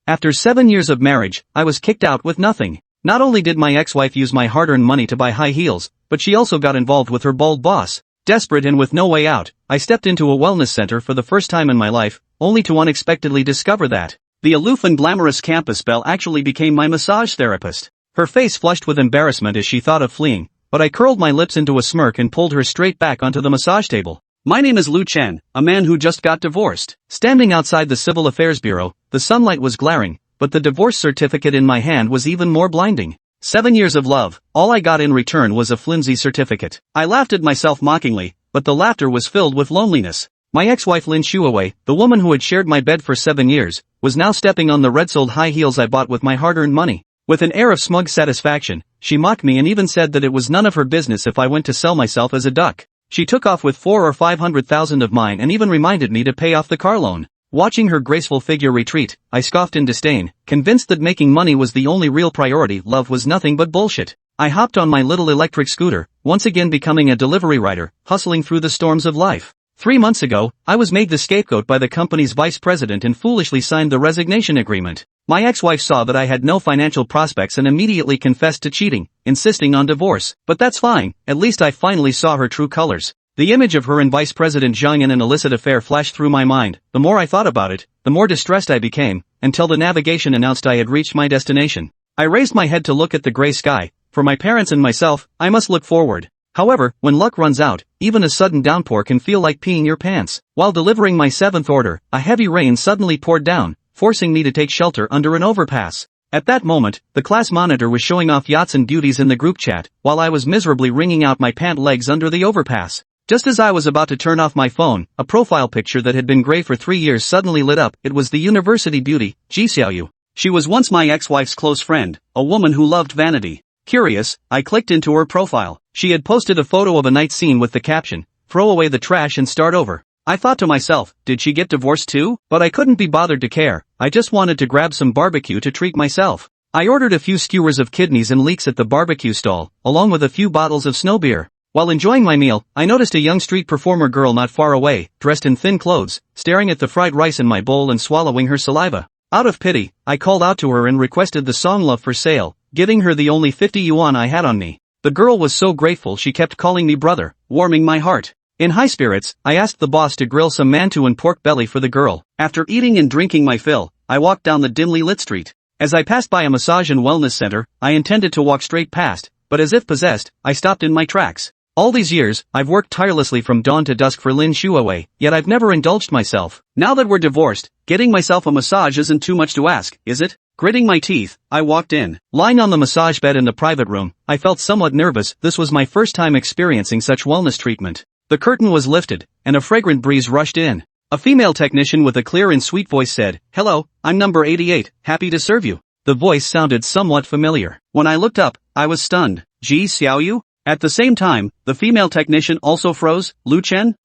After 7 years of marriage, I was kicked out with nothing. Not only did my ex-wife use my hard-earned money to buy high heels, but she also got involved with her bald boss. Desperate and with no way out, I stepped into a wellness center for the first time in my life, only to unexpectedly discover that the aloof and glamorous campus belle actually became my massage therapist. Her face flushed with embarrassment as she thought of fleeing, but I curled my lips into a smirk and pulled her straight back onto the massage table. My name is Chen, a man who just got divorced. Standing outside the Civil Affairs Bureau, the sunlight was glaring, but the divorce certificate in my hand was even more blinding. 7 years of love, all I got in return was a flimsy certificate. I laughed at myself mockingly, but the laughter was filled with loneliness. My ex-wife Lin Yuqing, the woman who had shared my bed for 7 years, was now stepping on the red-soled high heels I bought with my hard-earned money. With an air of smug satisfaction, she mocked me and even said that it was none of her business if I went to sell myself as a duck. She took off with 400,000 or 500,000 of mine and even reminded me to pay off the car loan. Watching her graceful figure retreat, I scoffed in disdain, convinced that making money was the only real priority. Love was nothing but bullshit. I hopped on my little electric scooter, once again becoming a delivery rider, hustling through the storms of life. 3 months ago, I was made the scapegoat by the company's vice president and foolishly signed the resignation agreement. My ex-wife saw that I had no financial prospects and immediately confessed to cheating, insisting on divorce. But that's fine, at least I finally saw her true colors. The image of her and Vice President Zhang in an illicit affair flashed through my mind. The more I thought about it, the more distressed I became, until the navigation announced I had reached my destination. I raised my head to look at the gray sky. For my parents and myself, I must look forward. However, when luck runs out, even a sudden downpour can feel like peeing your pants. While delivering my 7th order, a heavy rain suddenly poured down, forcing me to take shelter under an overpass. At that moment, the class monitor was showing off yachts and beauties in the group chat, while I was miserably wringing out my pant legs under the overpass. Just as I was about to turn off my phone, a profile picture that had been gray for 3 years suddenly lit up. It was the university beauty, Ji Xiaoyu. She was once my ex-wife's close friend, a woman who loved vanity. Curious, I clicked into her profile. She had posted a photo of a night scene with the caption, "Throw away the trash and start over." I thought to myself, did she get divorced too? But I couldn't be bothered to care. I just wanted to grab some barbecue to treat myself. I ordered a few skewers of kidneys and leeks at the barbecue stall, along with a few bottles of snow beer. While enjoying my meal, I noticed a young street performer girl not far away, dressed in thin clothes, staring at the fried rice in my bowl and swallowing her saliva. Out of pity, I called out to her and requested the song Love for Sale, giving her the only 50 yuan I had on me. The girl was so grateful she kept calling me brother, warming my heart. In high spirits, I asked the boss to grill some mantou and pork belly for the girl. After eating and drinking my fill, I walked down the dimly lit street. As I passed by a massage and wellness center, I intended to walk straight past, but as if possessed, I stopped in my tracks. All these years, I've worked tirelessly from dawn to dusk for Lin Yuqing, yet I've never indulged myself. Now that we're divorced, getting myself a massage isn't too much to ask, is it? Gritting my teeth, I walked in. Lying on the massage bed in the private room, I felt somewhat nervous. This was my first time experiencing such wellness treatment. The curtain was lifted, and a fragrant breeze rushed in. A female technician with a clear and sweet voice said, "Hello, I'm number 88, happy to serve you." The voice sounded somewhat familiar. When I looked up, I was stunned. Ji Xiaoyu? At the same time, the female technician also froze. Chen,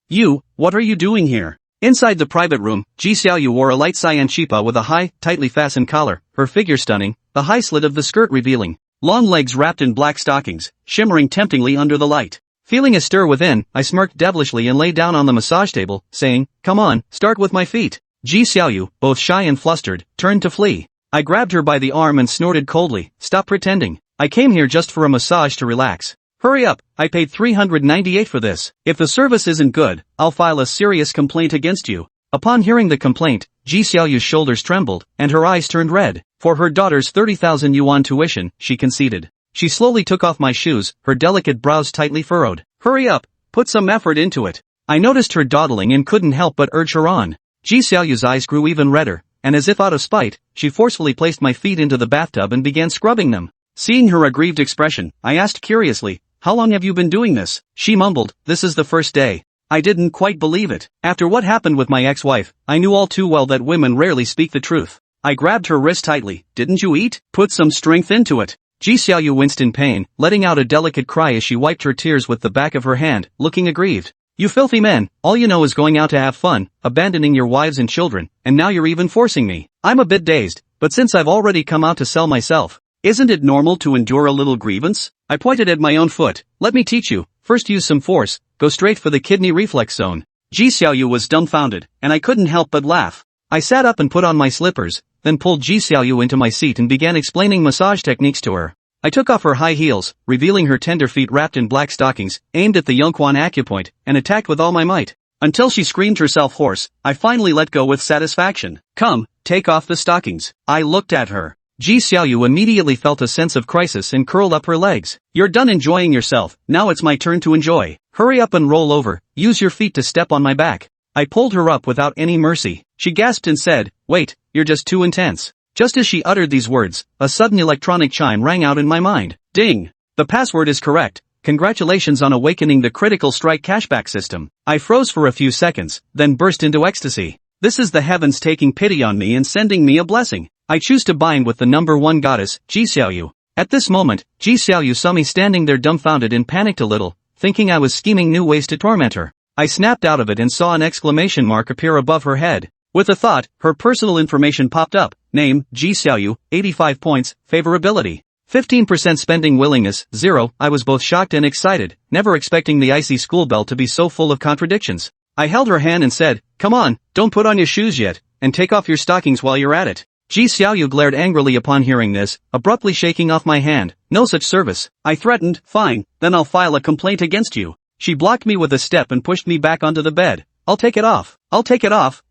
what are you doing here? Inside the private room, Ji Xiaoyu wore a light cyan chipa with a high, tightly fastened collar, her figure stunning, the high slit of the skirt revealing. Long legs wrapped in black stockings, shimmering temptingly under the light. Feeling a stir within, I smirked devilishly and lay down on the massage table, saying, "Come on, start with my feet." Ji Xiaoyu, both shy and flustered, turned to flee. I grabbed her by the arm and snorted coldly, "Stop pretending. I came here just for a massage to relax. Hurry up, I paid 398 for this. If the service isn't good, I'll file a serious complaint against you." Upon hearing the complaint, Ji Xiaoyu's shoulders trembled, and her eyes turned red. For her daughter's 30,000 yuan tuition, she conceded. She slowly took off my shoes, her delicate brows tightly furrowed. "Hurry up, put some effort into it." I noticed her dawdling and couldn't help but urge her on. Ji Xiaoyu's eyes grew even redder, and as if out of spite, she forcefully placed my feet into the bathtub and began scrubbing them. Seeing her aggrieved expression, I asked curiously, "How long have you been doing this?" She mumbled, "This is the first day." I didn't quite believe it. After what happened with my ex-wife, I knew all too well that women rarely speak the truth. I grabbed her wrist tightly. "Didn't you eat? Put some strength into it." Ji Xiaoyu winced in pain, letting out a delicate cry as she wiped her tears with the back of her hand, looking aggrieved. "You filthy men, all you know is going out to have fun, abandoning your wives and children, and now you're even forcing me." I'm a bit dazed, but since I've already come out to sell myself, isn't it normal to endure a little grievance? I pointed at my own foot. "Let me teach you. First use some force, go straight for the kidney reflex zone." Ji Xiaoyu was dumbfounded, and I couldn't help but laugh. I sat up and put on my slippers, then pulled Ji Xiaoyu into my seat and began explaining massage techniques to her. I took off her high heels, revealing her tender feet wrapped in black stockings, aimed at the Yongquan acupoint, and attacked with all my might. Until she screamed herself hoarse, I finally let go with satisfaction. Come, take off the stockings. I looked at her. Ji Xiaoyu immediately felt a sense of crisis and curled up her legs. You're done enjoying yourself, now it's my turn to enjoy. Hurry up and roll over, use your feet to step on my back. I pulled her up without any mercy. She gasped and said, wait, you're just too intense. Just as she uttered these words, a sudden electronic chime rang out in my mind. Ding! The password is correct. Congratulations on awakening the critical strike cashback system. I froze for a few seconds, then burst into ecstasy. This is the heavens taking pity on me and sending me a blessing. I choose to bind with the number one goddess, Ji Xiaoyu. At this moment, Ji Xiaoyu saw me standing there dumbfounded and panicked a little, thinking I was scheming new ways to torment her. I snapped out of it and saw an exclamation mark appear above her head. With a thought, her personal information popped up. Name, Ji Xiaoyu, 85 points, favorability. 15% spending willingness, 0. I was both shocked and excited, never expecting the icy school bell to be so full of contradictions. I held her hand and said, come on, don't put on your shoes yet, and take off your stockings while you're at it. Ji Xiaoyu glared angrily upon hearing this, abruptly shaking off my hand. No such service. I threatened, fine, then I'll file a complaint against you. She blocked me with a step and pushed me back onto the bed. I'll take it off,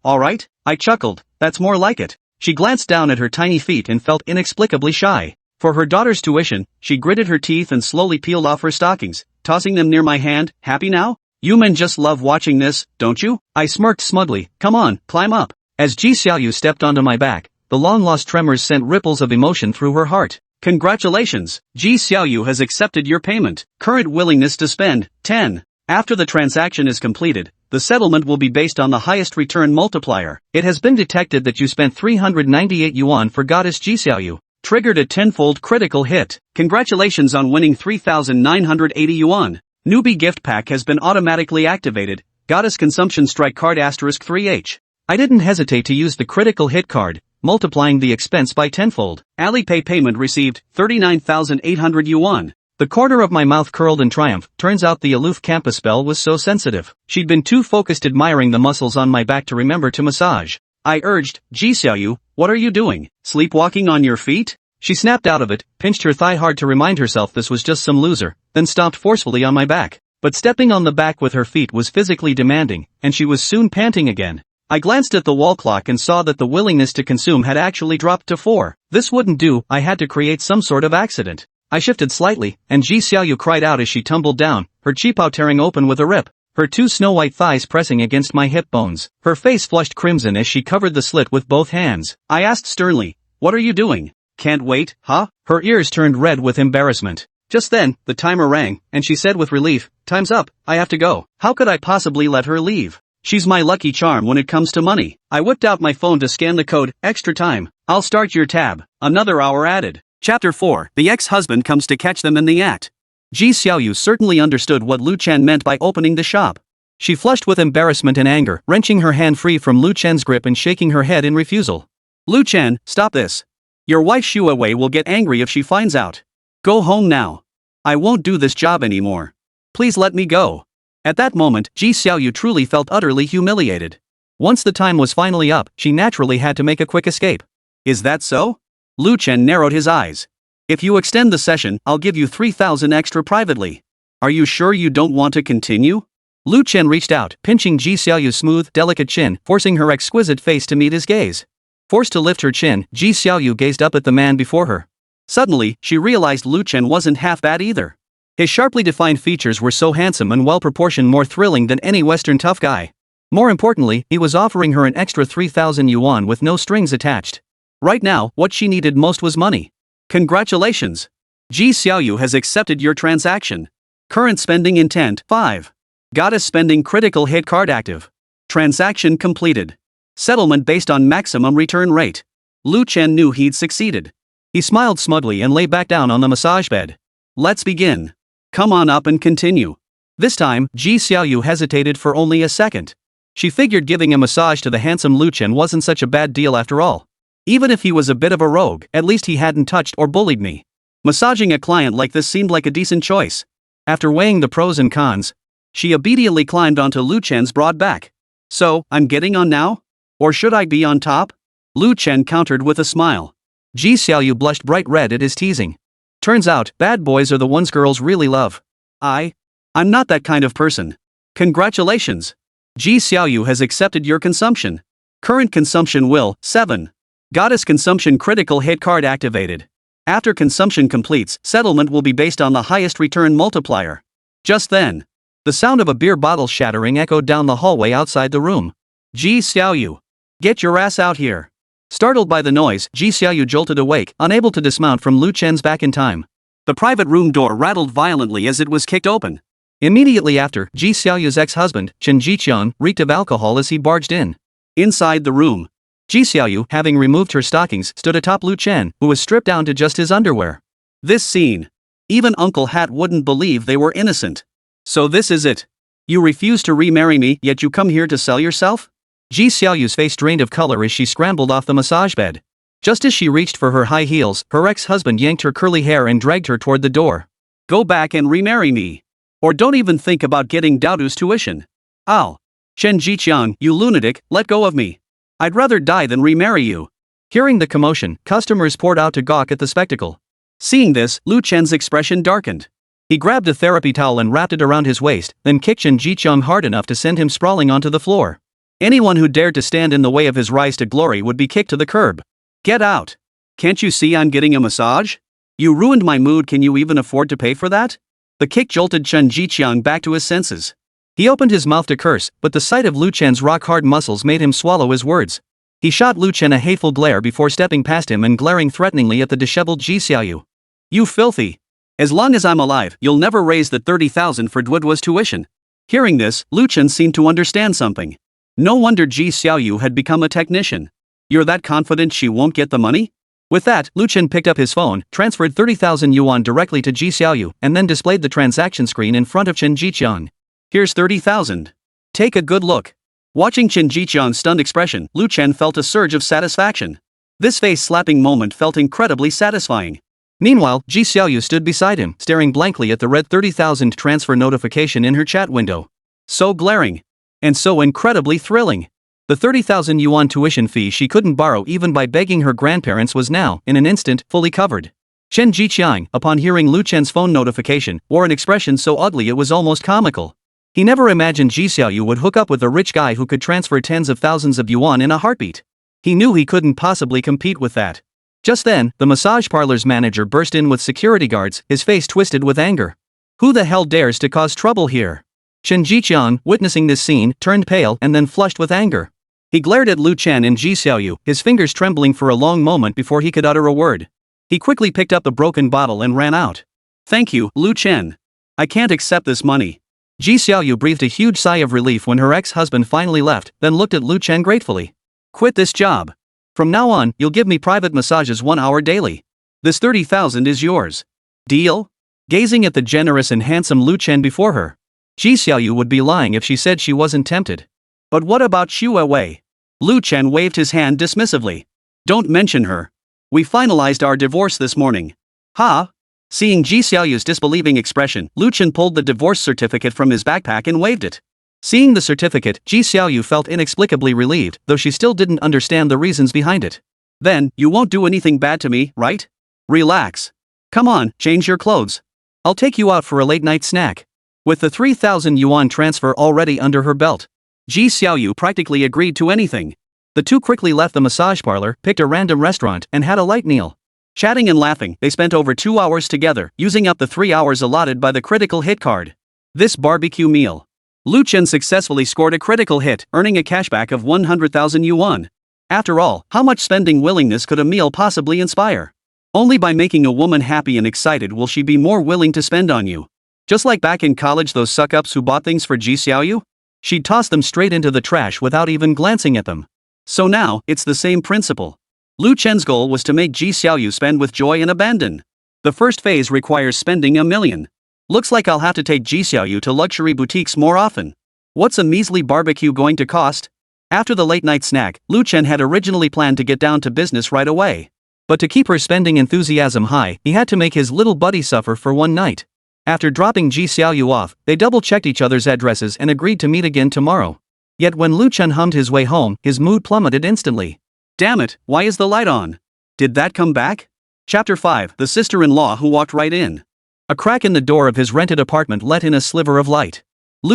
alright? I chuckled, that's more like it. She glanced down at her tiny feet and felt inexplicably shy. For her daughter's tuition, she gritted her teeth and slowly peeled off her stockings, tossing them near my hand. Happy now? You men just love watching this, don't you? I smirked smugly. Come on, climb up. As Ji Xiaoyu stepped onto my back, the long-lost tremors sent ripples of emotion through her heart. Congratulations, Ji Xiaoyu has accepted your payment. Current willingness to spend, 10. After the transaction is completed, the settlement will be based on the highest return multiplier. It has been detected that you spent 398 yuan for goddess Ji Xiaoyu. Triggered a tenfold critical hit. Congratulations on winning 3,980 yuan. Newbie gift pack has been automatically activated. Goddess consumption strike card *3H. I didn't hesitate to use the critical hit card, multiplying the expense by tenfold. Alipay payment received, 39,800 yuan. The corner of my mouth curled in triumph. Turns out the aloof campus spell was so sensitive. She'd been too focused admiring the muscles on my back to remember to massage. I urged, Ji Xiaoyu, what are you doing? Sleepwalking on your feet? She snapped out of it, pinched her thigh hard to remind herself this was just some loser, then stomped forcefully on my back. But stepping on the back with her feet was physically demanding, and she was soon panting again. I glanced at the wall clock and saw that the willingness to consume had actually dropped to 4. This wouldn't do, I had to create some sort of accident. I shifted slightly, and Ji Xiaoyu cried out as she tumbled down, her cheepow tearing open with a rip. Her two snow-white thighs pressing against my hip bones. Her face flushed crimson as she covered the slit with both hands. I asked sternly, what are you doing? Can't wait, huh? Her ears turned red with embarrassment. Just then, the timer rang, and she said with relief, time's up, I have to go. How could I possibly let her leave? She's my lucky charm when it comes to money. I whipped out my phone to scan the code, extra time. I'll start your tab. Another hour added. Chapter 4. The ex-husband comes to catch them in the act. Ji Xiaoyu certainly understood what Lu Chen meant by opening the shop. She flushed with embarrassment and anger, wrenching her hand free from Lu Chen's grip and shaking her head in refusal. Lu Chen, stop this. Your wife Xue Wei will get angry if she finds out. Go home now. I won't do this job anymore. Please let me go. At that moment, Ji Xiaoyu truly felt utterly humiliated. Once the time was finally up, she naturally had to make a quick escape. Is that so? Lu Chen narrowed his eyes. If you extend the session, I'll give you 3,000 extra privately. Are you sure you don't want to continue? Lu Chen reached out, pinching Ji Xiaoyu's smooth, delicate chin, forcing her exquisite face to meet his gaze. Forced to lift her chin, Ji Xiaoyu gazed up at the man before her. Suddenly, she realized Lu Chen wasn't half bad either. His sharply defined features were so handsome and well-proportioned, more thrilling than any Western tough guy. More importantly, he was offering her an extra 3,000 yuan with no strings attached. Right now, what she needed most was money. Congratulations! Ji Xiaoyu has accepted your transaction. Current spending intent, 5. Goddess spending critical hit card active. Transaction completed. Settlement based on maximum return rate. Lu Chen knew he'd succeeded. He smiled smugly and lay back down on the massage bed. Let's begin. Come on up and continue. This time, Ji Xiaoyu hesitated for only a second. She figured giving a massage to the handsome Lu Chen wasn't such a bad deal after all. Even if he was a bit of a rogue, at least he hadn't touched or bullied me. Massaging a client like this seemed like a decent choice. After weighing the pros and cons, she obediently climbed onto Lu Chen's broad back. So, I'm getting on now? Or should I be on top? Lu Chen countered with a smile. Ji Xiaoyu blushed bright red at his teasing. Turns out, bad boys are the ones girls really love. I'm not that kind of person. Congratulations. Ji Xiaoyu has accepted your consumption. Current consumption will, 7. Goddess consumption critical hit card activated. After consumption completes, settlement will be based on the highest return multiplier. Just then, the sound of a beer bottle shattering echoed down the hallway outside the room. Ji Xiaoyu. Get your ass out here. Startled by the noise, Ji Xiaoyu jolted awake, unable to dismount from Lu Chen's back in time. The private room door rattled violently as it was kicked open. Immediately after, Ji Xiaoyu's ex-husband, Chen reeked of alcohol as he barged in. Inside the room, Ji Xiaoyu, having removed her stockings, stood atop Lu Chen, who was stripped down to just his underwear. This scene. Even Uncle Hat wouldn't believe they were innocent. So this is it. You refuse to remarry me, yet you come here to sell yourself? Ji Xiaoyu's face drained of color as she scrambled off the massage bed. Just as she reached for her high heels, her ex-husband yanked her curly hair and dragged her toward the door. Go back and remarry me. Or don't even think about getting Daodu's tuition. Ow. Chen Jiqiang, you lunatic, let go of me. I'd rather die than remarry you. Hearing the commotion, customers poured out to gawk at the spectacle. Seeing this, Lu Chen's expression darkened. He grabbed a therapy towel and wrapped it around his waist, then kicked Chen Jiqiang hard enough to send him sprawling onto the floor. Anyone who dared to stand in the way of his rise to glory would be kicked to the curb. Get out. Can't you see I'm getting a massage? You ruined my mood, can you even afford to pay for that? The kick jolted Chen Jiqiang back to his senses. He opened his mouth to curse, but the sight of Lu Chen's rock-hard muscles made him swallow his words. He shot Lu Chen a hateful glare before stepping past him and glaring threateningly at the disheveled Ji Xiaoyu. You filthy. As long as I'm alive, you'll never raise the 30,000 for Duoduo's tuition. Hearing this, Lu Chen seemed to understand something. No wonder Ji Xiaoyu had become a technician. You're that confident she won't get the money? With that, Lu Chen picked up his phone, transferred 30,000 yuan directly to Ji Xiaoyu, and then displayed the transaction screen in front of Chen Jiqiang. Here's 30,000. Take a good look. Watching Chen Jiqiang's stunned expression, Lu Chen felt a surge of satisfaction. This face-slapping moment felt incredibly satisfying. Meanwhile, Ji Xiaoyu stood beside him, staring blankly at the red 30,000 transfer notification in her chat window. So glaring. And so incredibly thrilling. The 30,000 yuan tuition fee she couldn't borrow even by begging her grandparents was now, in an instant, fully covered. Chen Jiqiang, upon hearing Lu Chen's phone notification, wore an expression so ugly it was almost comical. He never imagined Ji Xiaoyu would hook up with a rich guy who could transfer tens of thousands of yuan in a heartbeat. He knew he couldn't possibly compete with that. Just then, the massage parlor's manager burst in with security guards, his face twisted with anger. Who the hell dares to cause trouble here? Chen Jiqiang, witnessing this scene, turned pale and then flushed with anger. He glared at Lu Chen and Ji Xiaoyu, his fingers trembling for a long moment before he could utter a word. He quickly picked up the broken bottle and ran out. Thank you, Lu Chen. I can't accept this money. Ji Xiaoyu breathed a huge sigh of relief when her ex-husband finally left, then looked at Lu Chen gratefully. Quit this job. From now on, you'll give me private massages 1 hour daily. This 30,000 is yours. Deal? Gazing at the generous and handsome Lu Chen before her, Ji Xiaoyu would be lying if she said she wasn't tempted. But what about Xue Wei? Lu Chen waved his hand dismissively. Don't mention her. We finalized our divorce this morning. Ha? Seeing Ji Xiaoyu's disbelieving expression, Lu Chen pulled the divorce certificate from his backpack and waved it. Seeing the certificate, Ji Xiaoyu felt inexplicably relieved, though she still didn't understand the reasons behind it. Then, you won't do anything bad to me, right? Relax. Come on, change your clothes. I'll take you out for a late-night snack. With the 3,000 yuan transfer already under her belt, Ji Xiaoyu practically agreed to anything. The two quickly left the massage parlor, picked a random restaurant, and had a light meal. Chatting and laughing, they spent over 2 hours together, using up the 3 hours allotted by the critical hit card. This barbecue meal. Lu Chen successfully scored a critical hit, earning a cashback of 100,000 yuan. After all, how much spending willingness could a meal possibly inspire? Only by making a woman happy and excited will she be more willing to spend on you. Just like back in college, those suck-ups who bought things for Ji Xiaoyu? She'd toss them straight into the trash without even glancing at them. So now, it's the same principle. Lu Chen's goal was to make Ji Xiaoyu spend with joy and abandon. The first phase requires spending 1 million. Looks like I'll have to take Ji Xiaoyu to luxury boutiques more often. What's a measly barbecue going to cost? After the late-night snack, Lu Chen had originally planned to get down to business right away. But to keep her spending enthusiasm high, he had to make his little buddy suffer for one night. After dropping Ji Xiaoyu off, they double-checked each other's addresses and agreed to meet again tomorrow. Yet when Lu Chen hummed his way home, his mood plummeted instantly. Damn it, why is the light on? Did that come back? Chapter 5, The Sister-in-Law Who Walked Right In. A crack in the door of his rented apartment let in a sliver of light.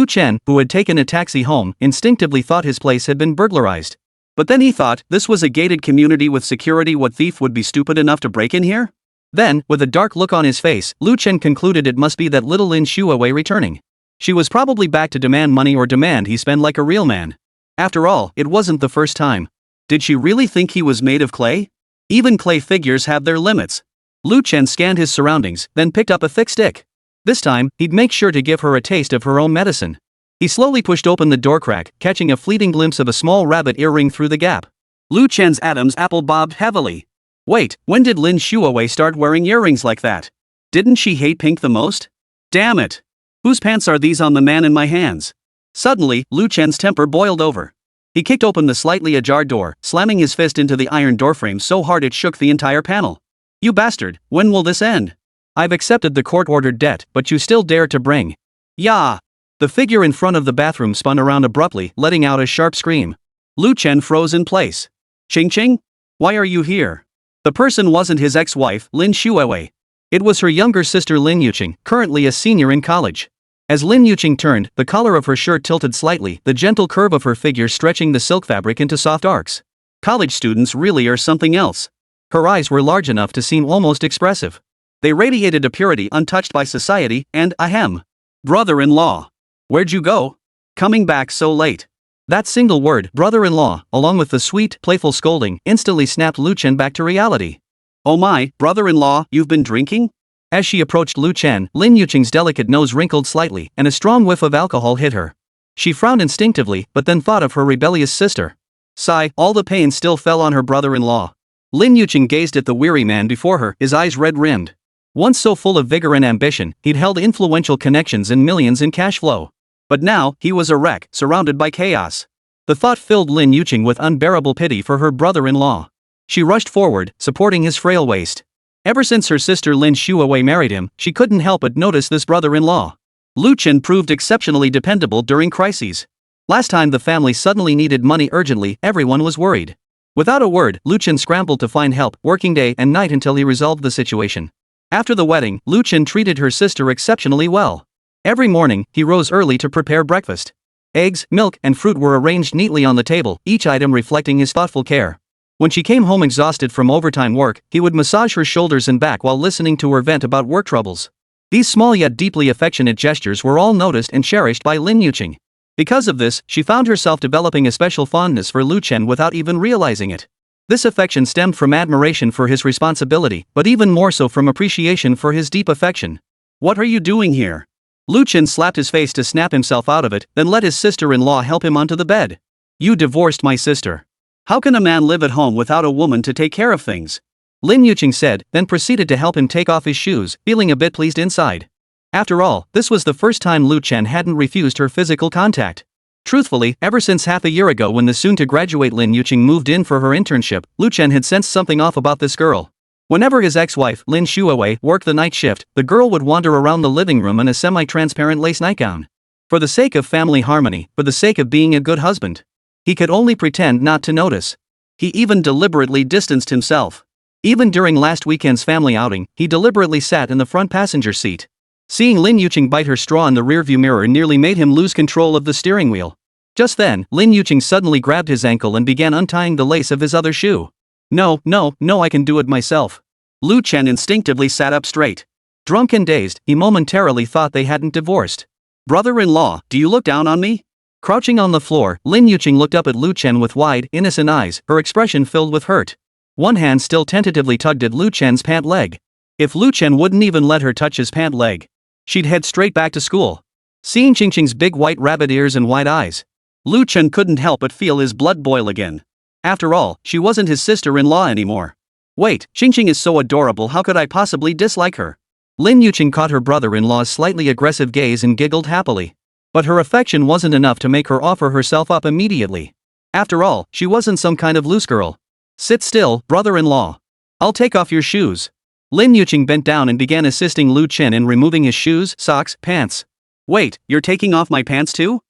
Chen, who had taken a taxi home, instinctively thought his place had been burglarized. But then he thought, this was a gated community with security, what thief would be stupid enough to break in here? Then, with a dark look on his face, Chen concluded it must be that little Lin Yuqing returning. She was probably back to demand money or demand he spend like a real man. After all, it wasn't the first time. Did she really think he was made of clay? Even clay figures have their limits. Chen scanned his surroundings, then picked up a thick stick. This time, he'd make sure to give her a taste of her own medicine. He slowly pushed open the door crack, catching a fleeting glimpse of a small rabbit earring through the gap. Chen's Adam's apple bobbed heavily. Wait, when did Lin Yuqing start wearing earrings like that? Didn't she hate pink the most? Damn it! Whose pants are these on the man in my hands? Suddenly, Chen's temper boiled over. He kicked open the slightly ajar door, slamming his fist into the iron doorframe so hard it shook the entire panel. You bastard, when will this end? I've accepted the court-ordered debt, but you still dare to bring. Yeah! The figure in front of the bathroom spun around abruptly, letting out a sharp scream. Chen froze in place. Ching? Why are you here? The person wasn't his ex-wife, Lin Yuqing. It was her younger sister Lin Yuqing, currently a senior in college. As Lin Yuqing turned, the collar of her shirt tilted slightly, the gentle curve of her figure stretching the silk fabric into soft arcs. College students really are something else. Her eyes were large enough to seem almost expressive. They radiated a purity untouched by society, and ahem. Brother-in-law. Where'd you go? Coming back so late. That single word, brother-in-law, along with the sweet, playful scolding, instantly snapped Chen back to reality. Oh my, brother-in-law, you've been drinking? As she approached Chen, Lin Yuqing's delicate nose wrinkled slightly, and a strong whiff of alcohol hit her. She frowned instinctively, but then thought of her rebellious sister. Sigh, all the pain still fell on her brother-in-law. Lin Yuqing gazed at the weary man before her, his eyes red-rimmed. Once so full of vigor and ambition, he'd held influential connections and millions in cash flow. But now, he was a wreck, surrounded by chaos. The thought filled Lin Yuqing with unbearable pity for her brother-in-law. She rushed forward, supporting his frail waist. Ever since her sister Lin Yuqing married him, she couldn't help but notice this brother-in-law. Chen proved exceptionally dependable during crises. Last time the family suddenly needed money urgently, everyone was worried. Without a word, Chen scrambled to find help, working day and night until he resolved the situation. After the wedding, Chen treated her sister exceptionally well. Every morning, he rose early to prepare breakfast. Eggs, milk, and fruit were arranged neatly on the table, each item reflecting his thoughtful care. When she came home exhausted from overtime work, he would massage her shoulders and back while listening to her vent about work troubles. These small yet deeply affectionate gestures were all noticed and cherished by Lin Yuqing. Because of this, she found herself developing a special fondness for Chen without even realizing it. This affection stemmed from admiration for his responsibility, but even more so from appreciation for his deep affection. What are you doing here? Chen slapped his face to snap himself out of it, then let his sister-in-law help him onto the bed. You divorced my sister. How can a man live at home without a woman to take care of things? Lin Yuqing said, then proceeded to help him take off his shoes, feeling a bit pleased inside. After all, this was the first time Chen hadn't refused her physical contact. Truthfully, ever since half a year ago when the soon-to-graduate Lin Yuqing moved in for her internship, Chen had sensed something off about this girl. Whenever his ex-wife, Lin Yuqing, worked the night shift, the girl would wander around the living room in a semi-transparent lace nightgown. For the sake of family harmony, for the sake of being a good husband. He could only pretend not to notice. He even deliberately distanced himself. Even during last weekend's family outing, he deliberately sat in the front passenger seat. Seeing Lin Yuqing bite her straw in the rearview mirror nearly made him lose control of the steering wheel. Just then, Lin Yuqing suddenly grabbed his ankle and began untying the lace of his other shoe. No, I can do it myself. Chen instinctively sat up straight. Drunk and dazed, he momentarily thought they hadn't divorced. Brother-in-law, do you look down on me? Crouching on the floor, Lin Yuqing looked up at Chen with wide, innocent eyes, her expression filled with hurt. One hand still tentatively tugged at Chen's pant leg. If Chen wouldn't even let her touch his pant leg, she'd head straight back to school. Seeing Ching's big white rabbit ears and wide eyes, Chen couldn't help but feel his blood boil again. After all, she wasn't his sister-in-law anymore. Wait, Ching is so adorable, how could I possibly dislike her? Lin Yuqing caught her brother-in-law's slightly aggressive gaze and giggled happily. But her affection wasn't enough to make her offer herself up immediately. After all, she wasn't some kind of loose girl. Sit still, brother-in-law. I'll take off your shoes. Lin Yuqing bent down and began assisting Chen in removing his shoes, socks, pants. Wait, you're taking off my pants too?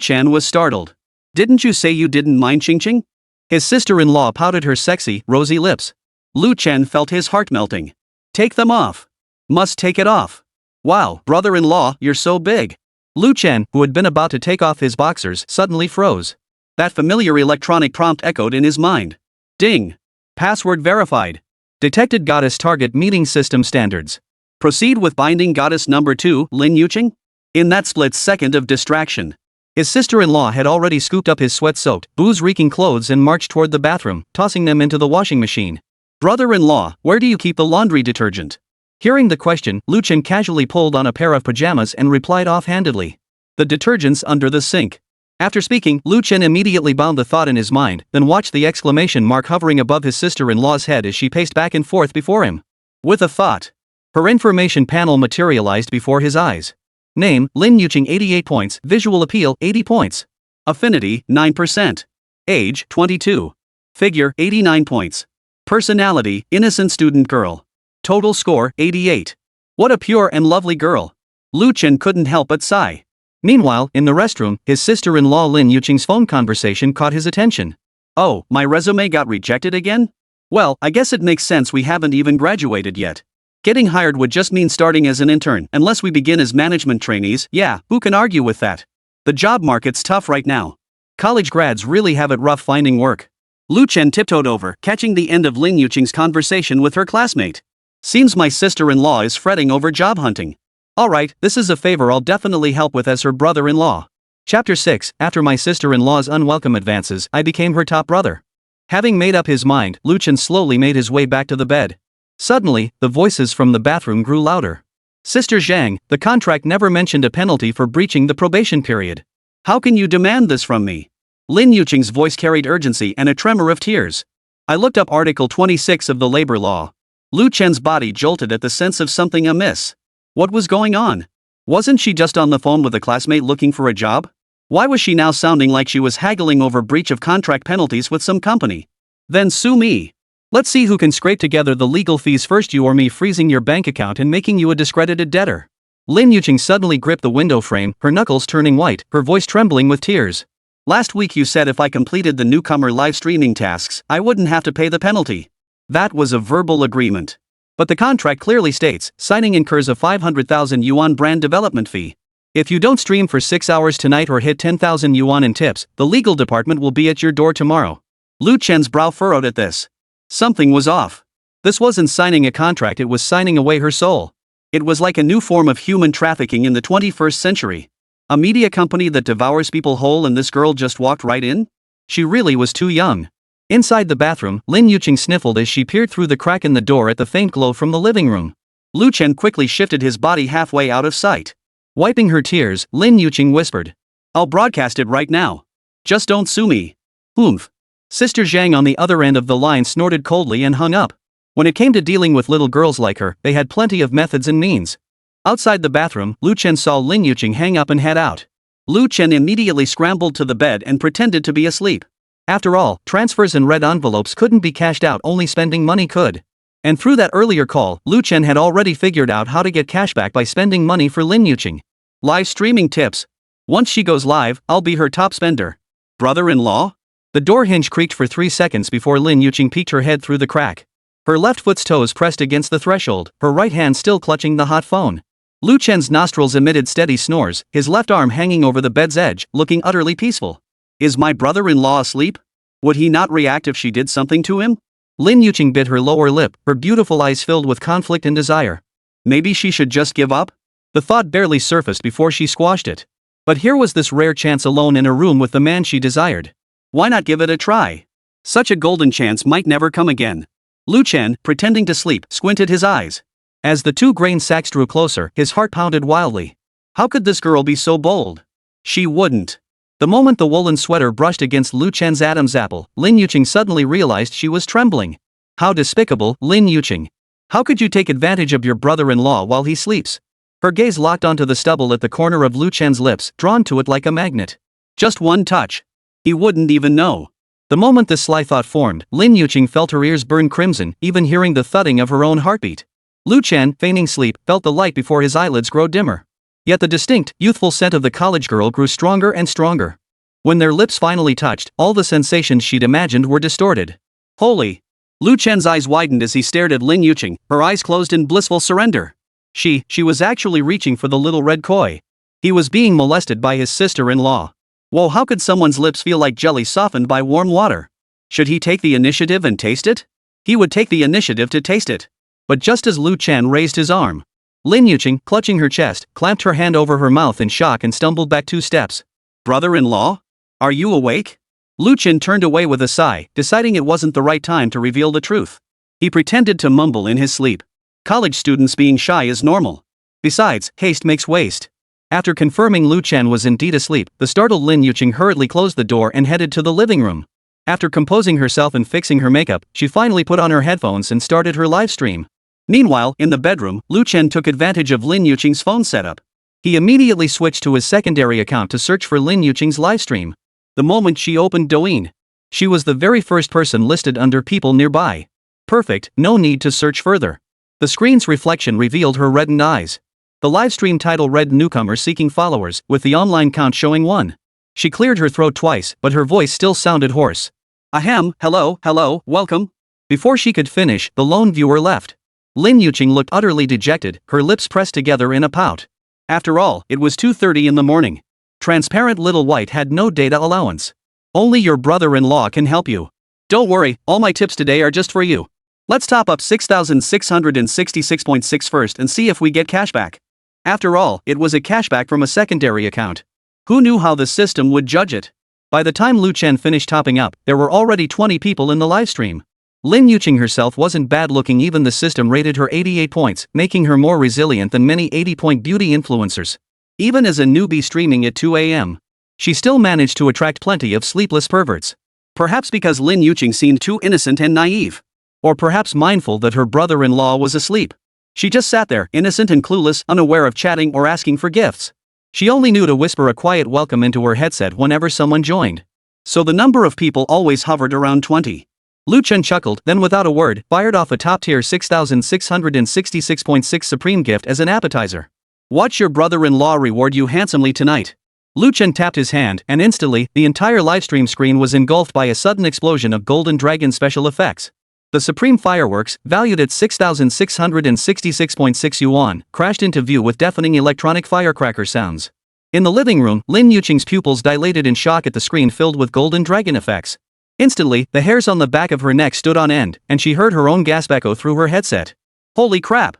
Chen was startled. Didn't you say you didn't mind Ching? His sister-in-law pouted her sexy, rosy lips. Lu Chen felt his heart melting. Take them off. Must take it off. Wow, brother-in-law, you're so big. Lu Chen, who had been about to take off his boxers, suddenly froze. That familiar electronic prompt echoed in his mind. Ding. Password verified. Detected goddess target meeting system standards. Proceed with binding goddess number 2, Lin Yuqing? In that split second of distraction, his sister-in-law had already scooped up his sweat-soaked, booze-reeking clothes and marched toward the bathroom, tossing them into the washing machine. Brother-in-law, where do you keep the laundry detergent? Hearing the question, Lu Chen casually pulled on a pair of pajamas and replied offhandedly. The detergent's under the sink. After speaking, Lu Chen immediately bound the thought in his mind, then watched the exclamation mark hovering above his sister-in-law's head as she paced back and forth before him. With a thought, her information panel materialized before his eyes. Name, Lin Yuqing 88 points, visual appeal 80 points. Affinity, 9%. Age, 22. Figure, 89 points. Personality, innocent student girl. Total score, 88. What a pure and lovely girl. Lu Chen couldn't help but sigh. Meanwhile, in the restroom, his sister-in-law Lin Yuqing's phone conversation caught his attention. Oh, my resume got rejected again? Well, I guess it makes sense we haven't even graduated yet. Getting hired would just mean starting as an intern, unless we begin as management trainees. Yeah, who can argue with that? The job market's tough right now. College grads really have it rough finding work. Lu Chen tiptoed over, catching the end of Lin Yuqing's conversation with her classmate. Seems my sister-in-law is fretting over job hunting. Alright, this is a favor I'll definitely help with as her brother-in-law. Chapter 6, After my sister-in-law's unwelcome advances, I became her top brother. Having made up his mind, Lu Chen slowly made his way back to the bed. Suddenly, the voices from the bathroom grew louder. Sister Zhang, the contract never mentioned a penalty for breaching the probation period. How can you demand this from me? Lin Yuqing's voice carried urgency and a tremor of tears. I looked up Article 26 of the labor law. Lu Chen's body jolted at the sense of something amiss. What was going on? Wasn't she just on the phone with a classmate looking for a job? Why was she now sounding like she was haggling over breach of contract penalties with some company? Then sue me. Let's see who can scrape together the legal fees first, you or me, freezing your bank account and making you a discredited debtor. Lin Yuqing suddenly gripped the window frame, her knuckles turning white, her voice trembling with tears. Last week you said if I completed the newcomer live streaming tasks, I wouldn't have to pay the penalty. That was a verbal agreement. But the contract clearly states, signing incurs a 500,000 yuan brand development fee. If you don't stream for 6 hours tonight or hit 10,000 yuan in tips, the legal department will be at your door tomorrow. Lu Chen's brow furrowed at this. Something was off. This wasn't signing a contract, it was signing away her soul. It was like a new form of human trafficking in the 21st century. A media company that devours people whole, and this girl just walked right in? She really was too young. Inside the bathroom, Lin Yuqing sniffled as she peered through the crack in the door at the faint glow from the living room. Lu Chen quickly shifted his body halfway out of sight. Wiping her tears, Lin Yuqing whispered. I'll broadcast it right now. Just don't sue me. Oomph. Sister Zhang on the other end of the line snorted coldly and hung up. When it came to dealing with little girls like her, they had plenty of methods and means. Outside the bathroom, Lu Chen saw Lin Yuqing hang up and head out. Lu Chen immediately scrambled to the bed and pretended to be asleep. After all, transfers and red envelopes couldn't be cashed out, only spending money could. And through that earlier call, Lu Chen had already figured out how to get cashback by spending money for Lin Yuqing. Live streaming tips. Once she goes live, I'll be her top spender. Brother-in-law? The door hinge creaked for 3 seconds before Lin Yuqing peeked her head through the crack. Her left foot's toes pressed against the threshold, her right hand still clutching the hot phone. Lu Chen's nostrils emitted steady snores, his left arm hanging over the bed's edge, looking utterly peaceful. Is my brother-in-law asleep? Would he not react if she did something to him? Lin Yuqing bit her lower lip, her beautiful eyes filled with conflict and desire. Maybe she should just give up? The thought barely surfaced before she squashed it. But here was this rare chance alone in a room with the man she desired. Why not give it a try? Such a golden chance might never come again. Lu Chen, pretending to sleep, squinted his eyes. As the 2 grain sacks drew closer, his heart pounded wildly. How could this girl be so bold? She wouldn't. The moment the woolen sweater brushed against Lu Chen's Adam's apple, Lin Yuqing suddenly realized she was trembling. How despicable, Lin Yuqing. How could you take advantage of your brother-in-law while he sleeps? Her gaze locked onto the stubble at the corner of Lu Chen's lips, drawn to it like a magnet. Just one touch. He wouldn't even know. The moment this sly thought formed, Lin Yuqing felt her ears burn crimson, even hearing the thudding of her own heartbeat. Lu Chen, feigning sleep, felt the light before his eyelids grow dimmer. Yet the distinct, youthful scent of the college girl grew stronger and stronger. When their lips finally touched, all the sensations she'd imagined were distorted. Holy! Lu Chen's eyes widened as he stared at Lin Yuqing, her eyes closed in blissful surrender. She was actually reaching for the little red koi. He was being molested by his sister-in-law. Whoa, how could someone's lips feel like jelly softened by warm water? Should he take the initiative and taste it? He would take the initiative to taste it. But just as Lu Chen raised his arm, Lin Yuqing, clutching her chest, clamped her hand over her mouth in shock and stumbled back 2 steps. Brother-in-law? Are you awake? Lu Chen turned away with a sigh, deciding it wasn't the right time to reveal the truth. He pretended to mumble in his sleep. College students being shy is normal. Besides, haste makes waste. After confirming Lu Chen was indeed asleep, the startled Lin Yuqing hurriedly closed the door and headed to the living room. After composing herself and fixing her makeup, she finally put on her headphones and started her live stream. Meanwhile, in the bedroom, Lu Chen took advantage of Lin Yuqing's phone setup. He immediately switched to his secondary account to search for Lin Yuqing's livestream. The moment she opened Douyin, she was the very first person listed under people nearby. Perfect, no need to search further. The screen's reflection revealed her reddened eyes. The livestream title read "Newcomer Seeking Followers," with the online count showing 1. She cleared her throat twice, but her voice still sounded hoarse. Ahem, hello, welcome. Before she could finish, the lone viewer left. Lin Yuqing looked utterly dejected, her lips pressed together in a pout. After all, it was 2:30 in the morning. Transparent Little White had no data allowance. Only your brother-in-law can help you. Don't worry, all my tips today are just for you. Let's top up 6,666.6 first and see if we get cashback. After all, it was a cashback from a secondary account. Who knew how the system would judge it? By the time Lu Chen finished topping up, there were already 20 people in the livestream. Lin Yuqing herself wasn't bad looking, even the system rated her 88 points, making her more resilient than many 80-point beauty influencers. Even as a newbie streaming at 2 a.m., she still managed to attract plenty of sleepless perverts. Perhaps because Lin Yuqing seemed too innocent and naive. Or perhaps mindful that her brother-in-law was asleep. She just sat there, innocent and clueless, unaware of chatting or asking for gifts. She only knew to whisper a quiet welcome into her headset whenever someone joined. So the number of people always hovered around 20. Lu Chen chuckled, then without a word, fired off a top-tier 6,666.6 Supreme gift as an appetizer. Watch your brother-in-law reward you handsomely tonight. Lu Chen tapped his hand, and instantly, the entire livestream screen was engulfed by a sudden explosion of golden dragon special effects. The Supreme fireworks, valued at 6,666.6 yuan, crashed into view with deafening electronic firecracker sounds. In the living room, Lin Yuqing's pupils dilated in shock at the screen filled with golden dragon effects. Instantly, the hairs on the back of her neck stood on end, and she heard her own gasp echo through her headset. Holy crap!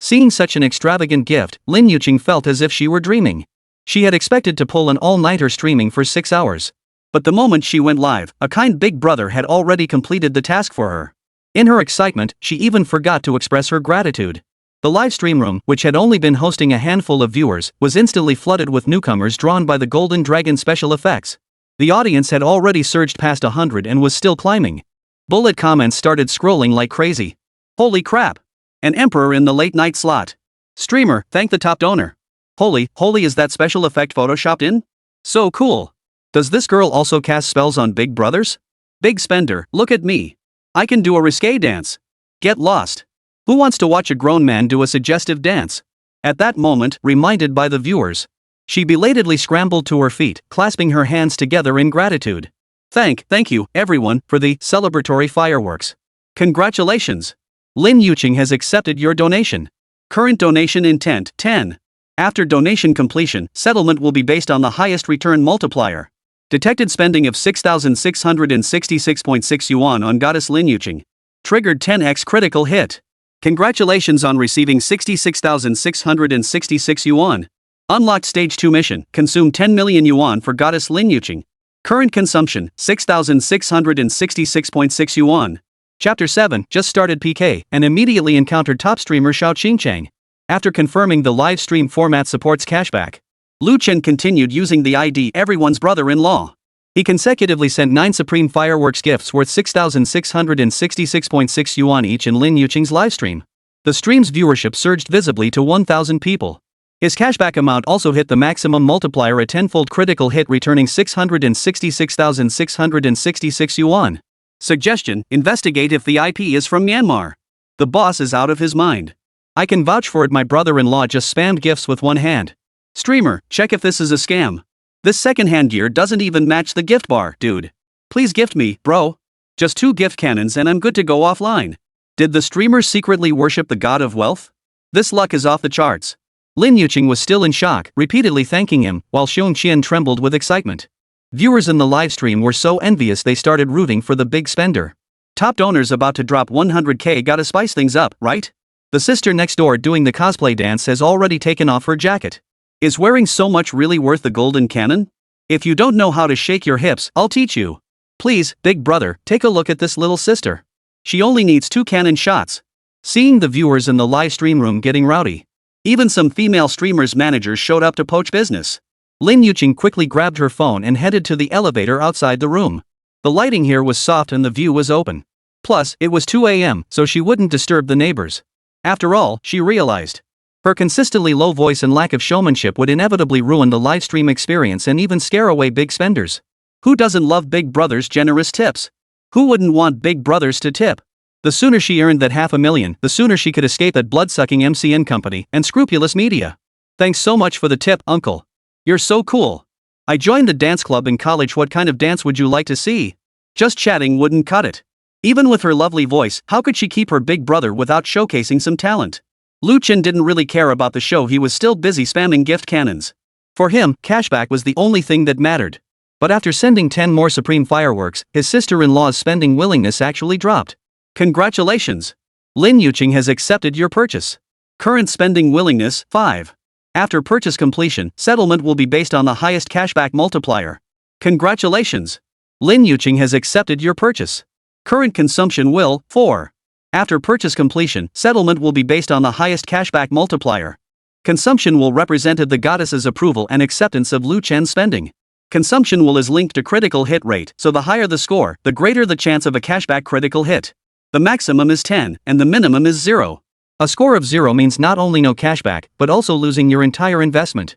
Seeing such an extravagant gift, Lin Yuqing felt as if she were dreaming. She had expected to pull an all-nighter streaming for 6 hours. But the moment she went live, a kind big brother had already completed the task for her. In her excitement, she even forgot to express her gratitude. The live stream room, which had only been hosting a handful of viewers, was instantly flooded with newcomers drawn by the Golden Dragon special effects. The audience had already surged past 100 and was still climbing. Bullet comments started scrolling like crazy. Holy crap! An emperor in the late-night slot. Streamer, thank the top donor. Holy, is that special effect photoshopped in? So cool. Does this girl also cast spells on big brothers? Big spender, look at me. I can do a risque dance. Get lost. Who wants to watch a grown man do a suggestive dance? At that moment, reminded by the viewers, she belatedly scrambled to her feet, clasping her hands together in gratitude. Thank you, everyone, for the celebratory fireworks. Congratulations. Lin Yuqing has accepted your donation. Current donation intent, 10. After donation completion, settlement will be based on the highest return multiplier. Detected spending of 6,666.6 yuan on Goddess Lin Yuqing. Triggered 10x critical hit. Congratulations on receiving 66,666 yuan. Unlocked Stage 2 mission, consume 10 million yuan for Goddess Lin Yuqing. Current consumption, 6,666.6 yuan. Chapter 7, just started PK, and immediately encountered top streamer Xiao Qingchang. After confirming the live stream format supports cashback, Lu Chen continued using the ID everyone's brother-in-law. He consecutively sent 9 Supreme fireworks gifts worth 6,666.6 yuan each in Lin Yuqing's livestream. The stream's viewership surged visibly to 1,000 people. His cashback amount also hit the maximum multiplier, a tenfold critical hit, returning 666,666 yuan. Suggestion: investigate if the IP is from Myanmar. The boss is out of his mind. I can vouch for it, my brother-in-law just spammed gifts with one hand. Streamer, check if this is a scam. This secondhand gear doesn't even match the gift bar, dude. Please gift me, bro. Just 2 gift cannons and I'm good to go offline. Did the streamer secretly worship the god of wealth? This luck is off the charts. Lin Yuqing was still in shock, repeatedly thanking him, while Xiong trembled with excitement. Viewers in the livestream were so envious they started rooting for the big spender. Top donors about to drop 100k gotta spice things up, right? The sister next door doing the cosplay dance has already taken off her jacket. Is wearing so much really worth the golden cannon? If you don't know how to shake your hips, I'll teach you. Please, big brother, take a look at this little sister. She only needs 2 cannon shots. Seeing the viewers in the live stream room getting rowdy. Even some female streamers' managers showed up to poach business. Lin Yuqing quickly grabbed her phone and headed to the elevator outside the room. The lighting here was soft and the view was open. Plus, it was 2 a.m., so she wouldn't disturb the neighbors. After all, she realized. Her consistently low voice and lack of showmanship would inevitably ruin the livestream experience and even scare away big spenders. Who doesn't love Big Brother's generous tips? Who wouldn't want Big Brothers to tip? The sooner she earned that $500,000, the sooner she could escape that blood-sucking MCN company and scrupulous media. Thanks so much for the tip, uncle. You're so cool. I joined the dance club in college. What kind of dance would you like to see? Just chatting wouldn't cut it. Even with her lovely voice, how could she keep her big brother without showcasing some talent? Chen didn't really care about the show. He was still busy spamming gift cannons. For him, cashback was the only thing that mattered. But after sending 10 more Supreme fireworks, his sister-in-law's spending willingness actually dropped. Congratulations! Lin Yuqing has accepted your purchase. Current spending willingness, 5. After purchase completion, settlement will be based on the highest cashback multiplier. Congratulations! Lin Yuqing has accepted your purchase. Current consumption will, 4. After purchase completion, settlement will be based on the highest cashback multiplier. Consumption will represented the goddess's approval and acceptance of Chen's spending. Consumption will is linked to critical hit rate, so the higher the score, the greater the chance of a cashback critical hit. The maximum is 10, and the minimum is 0. A score of 0 means not only no cashback, but also losing your entire investment.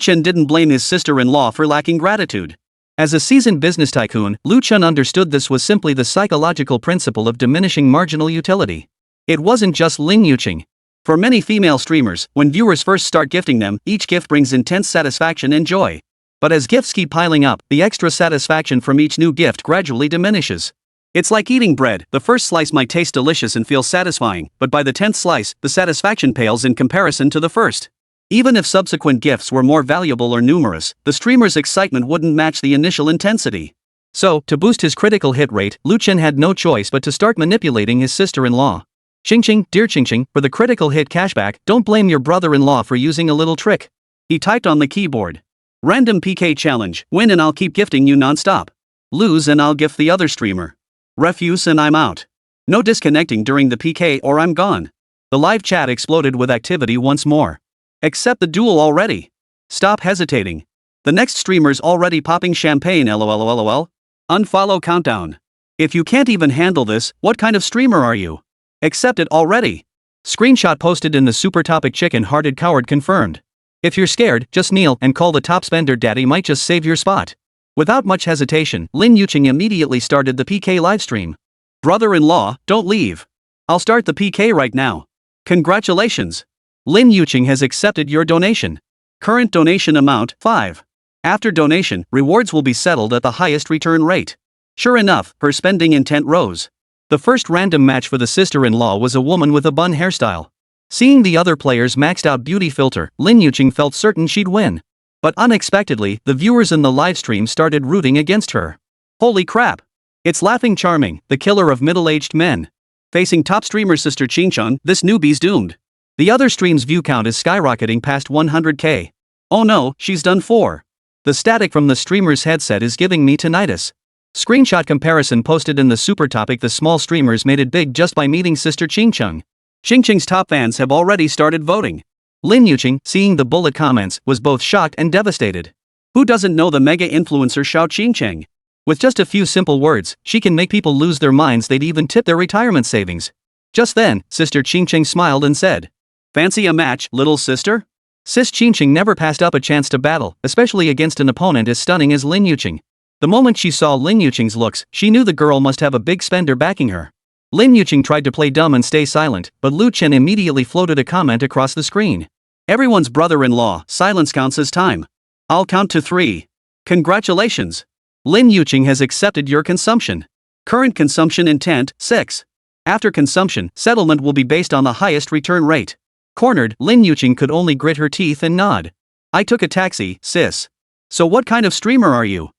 Chen didn't blame his sister-in-law for lacking gratitude. As a seasoned business tycoon, Chen understood this was simply the psychological principle of diminishing marginal utility. It wasn't just Lin Yuqing. For many female streamers, when viewers first start gifting them, each gift brings intense satisfaction and joy. But as gifts keep piling up, the extra satisfaction from each new gift gradually diminishes. It's like eating bread. The first slice might taste delicious and feel satisfying, but by the 10th slice, the satisfaction pales in comparison to the first. Even if subsequent gifts were more valuable or numerous, the streamer's excitement wouldn't match the initial intensity. So, to boost his critical hit rate, Chen had no choice but to start manipulating his sister-in-law. Qingqing, dear Qingqing, for the critical hit cashback, don't blame your brother-in-law for using a little trick. He typed on the keyboard. Random PK challenge, win and I'll keep gifting you non-stop. Lose and I'll gift the other streamer. Refuse and I'm out. No disconnecting during the PK or I'm gone. The live chat exploded with activity once more. Accept the duel already. Stop hesitating. The next streamer's already popping champagne lol. Unfollow countdown. If you can't even handle this, what kind of streamer are you? Accept it already. Screenshot posted in the super topic chicken-hearted coward confirmed. If you're scared, just kneel and call the top spender daddy might just save your spot. Without much hesitation, Lin Yuqing immediately started the PK livestream. Brother-in-law, don't leave. I'll start the PK right now. Congratulations. Lin Yuqing has accepted your donation. Current donation amount, 5. After donation, rewards will be settled at the highest return rate. Sure enough, her spending intent rose. The first random match for the sister-in-law was a woman with a bun hairstyle. Seeing the other players' maxed out beauty filter, Lin Yuqing felt certain she'd win. But unexpectedly, the viewers in the livestream started rooting against her. Holy crap! It's Laughing Charming, the killer of middle-aged men. Facing top streamer sister Qingchun, this newbie's doomed. The other stream's view count is skyrocketing past 100k. Oh no, she's done 4. The static from the streamer's headset is giving me tinnitus. Screenshot comparison posted in the super topic. The small streamers made it big just by meeting sister Qingchun. Qingqing's top fans have already started voting. Lin Yuqing, seeing the bullet comments, was both shocked and devastated. Who doesn't know the mega influencer Xiao Qingqing? With just a few simple words, she can make people lose their minds. They'd even tip their retirement savings. Just then, sister Qingqing smiled and said, "Fancy a match, little sister?" Sis Qingqing never passed up a chance to battle, especially against an opponent as stunning as Lin Yuqing. The moment she saw Lin Yuqing's looks, she knew the girl must have a big spender backing her. Lin Yuqing tried to play dumb and stay silent, but Chen immediately floated a comment across the screen. Everyone's brother-in-law, silence counts as time. I'll count to 3. Congratulations! Lin Yuqing has accepted your consumption. Current consumption intent, 6. After consumption, settlement will be based on the highest return rate. Cornered, Lin Yuqing could only grit her teeth and nod. I took a taxi, sis. So what kind of streamer are you?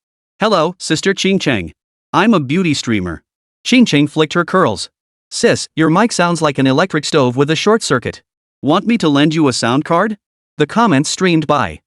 Hello, Sister Qingcheng. I'm a beauty streamer. Qingcheng flicked her curls. Sis, your mic sounds like an electric stove with a short circuit. Want me to lend you a sound card? The comments streamed by.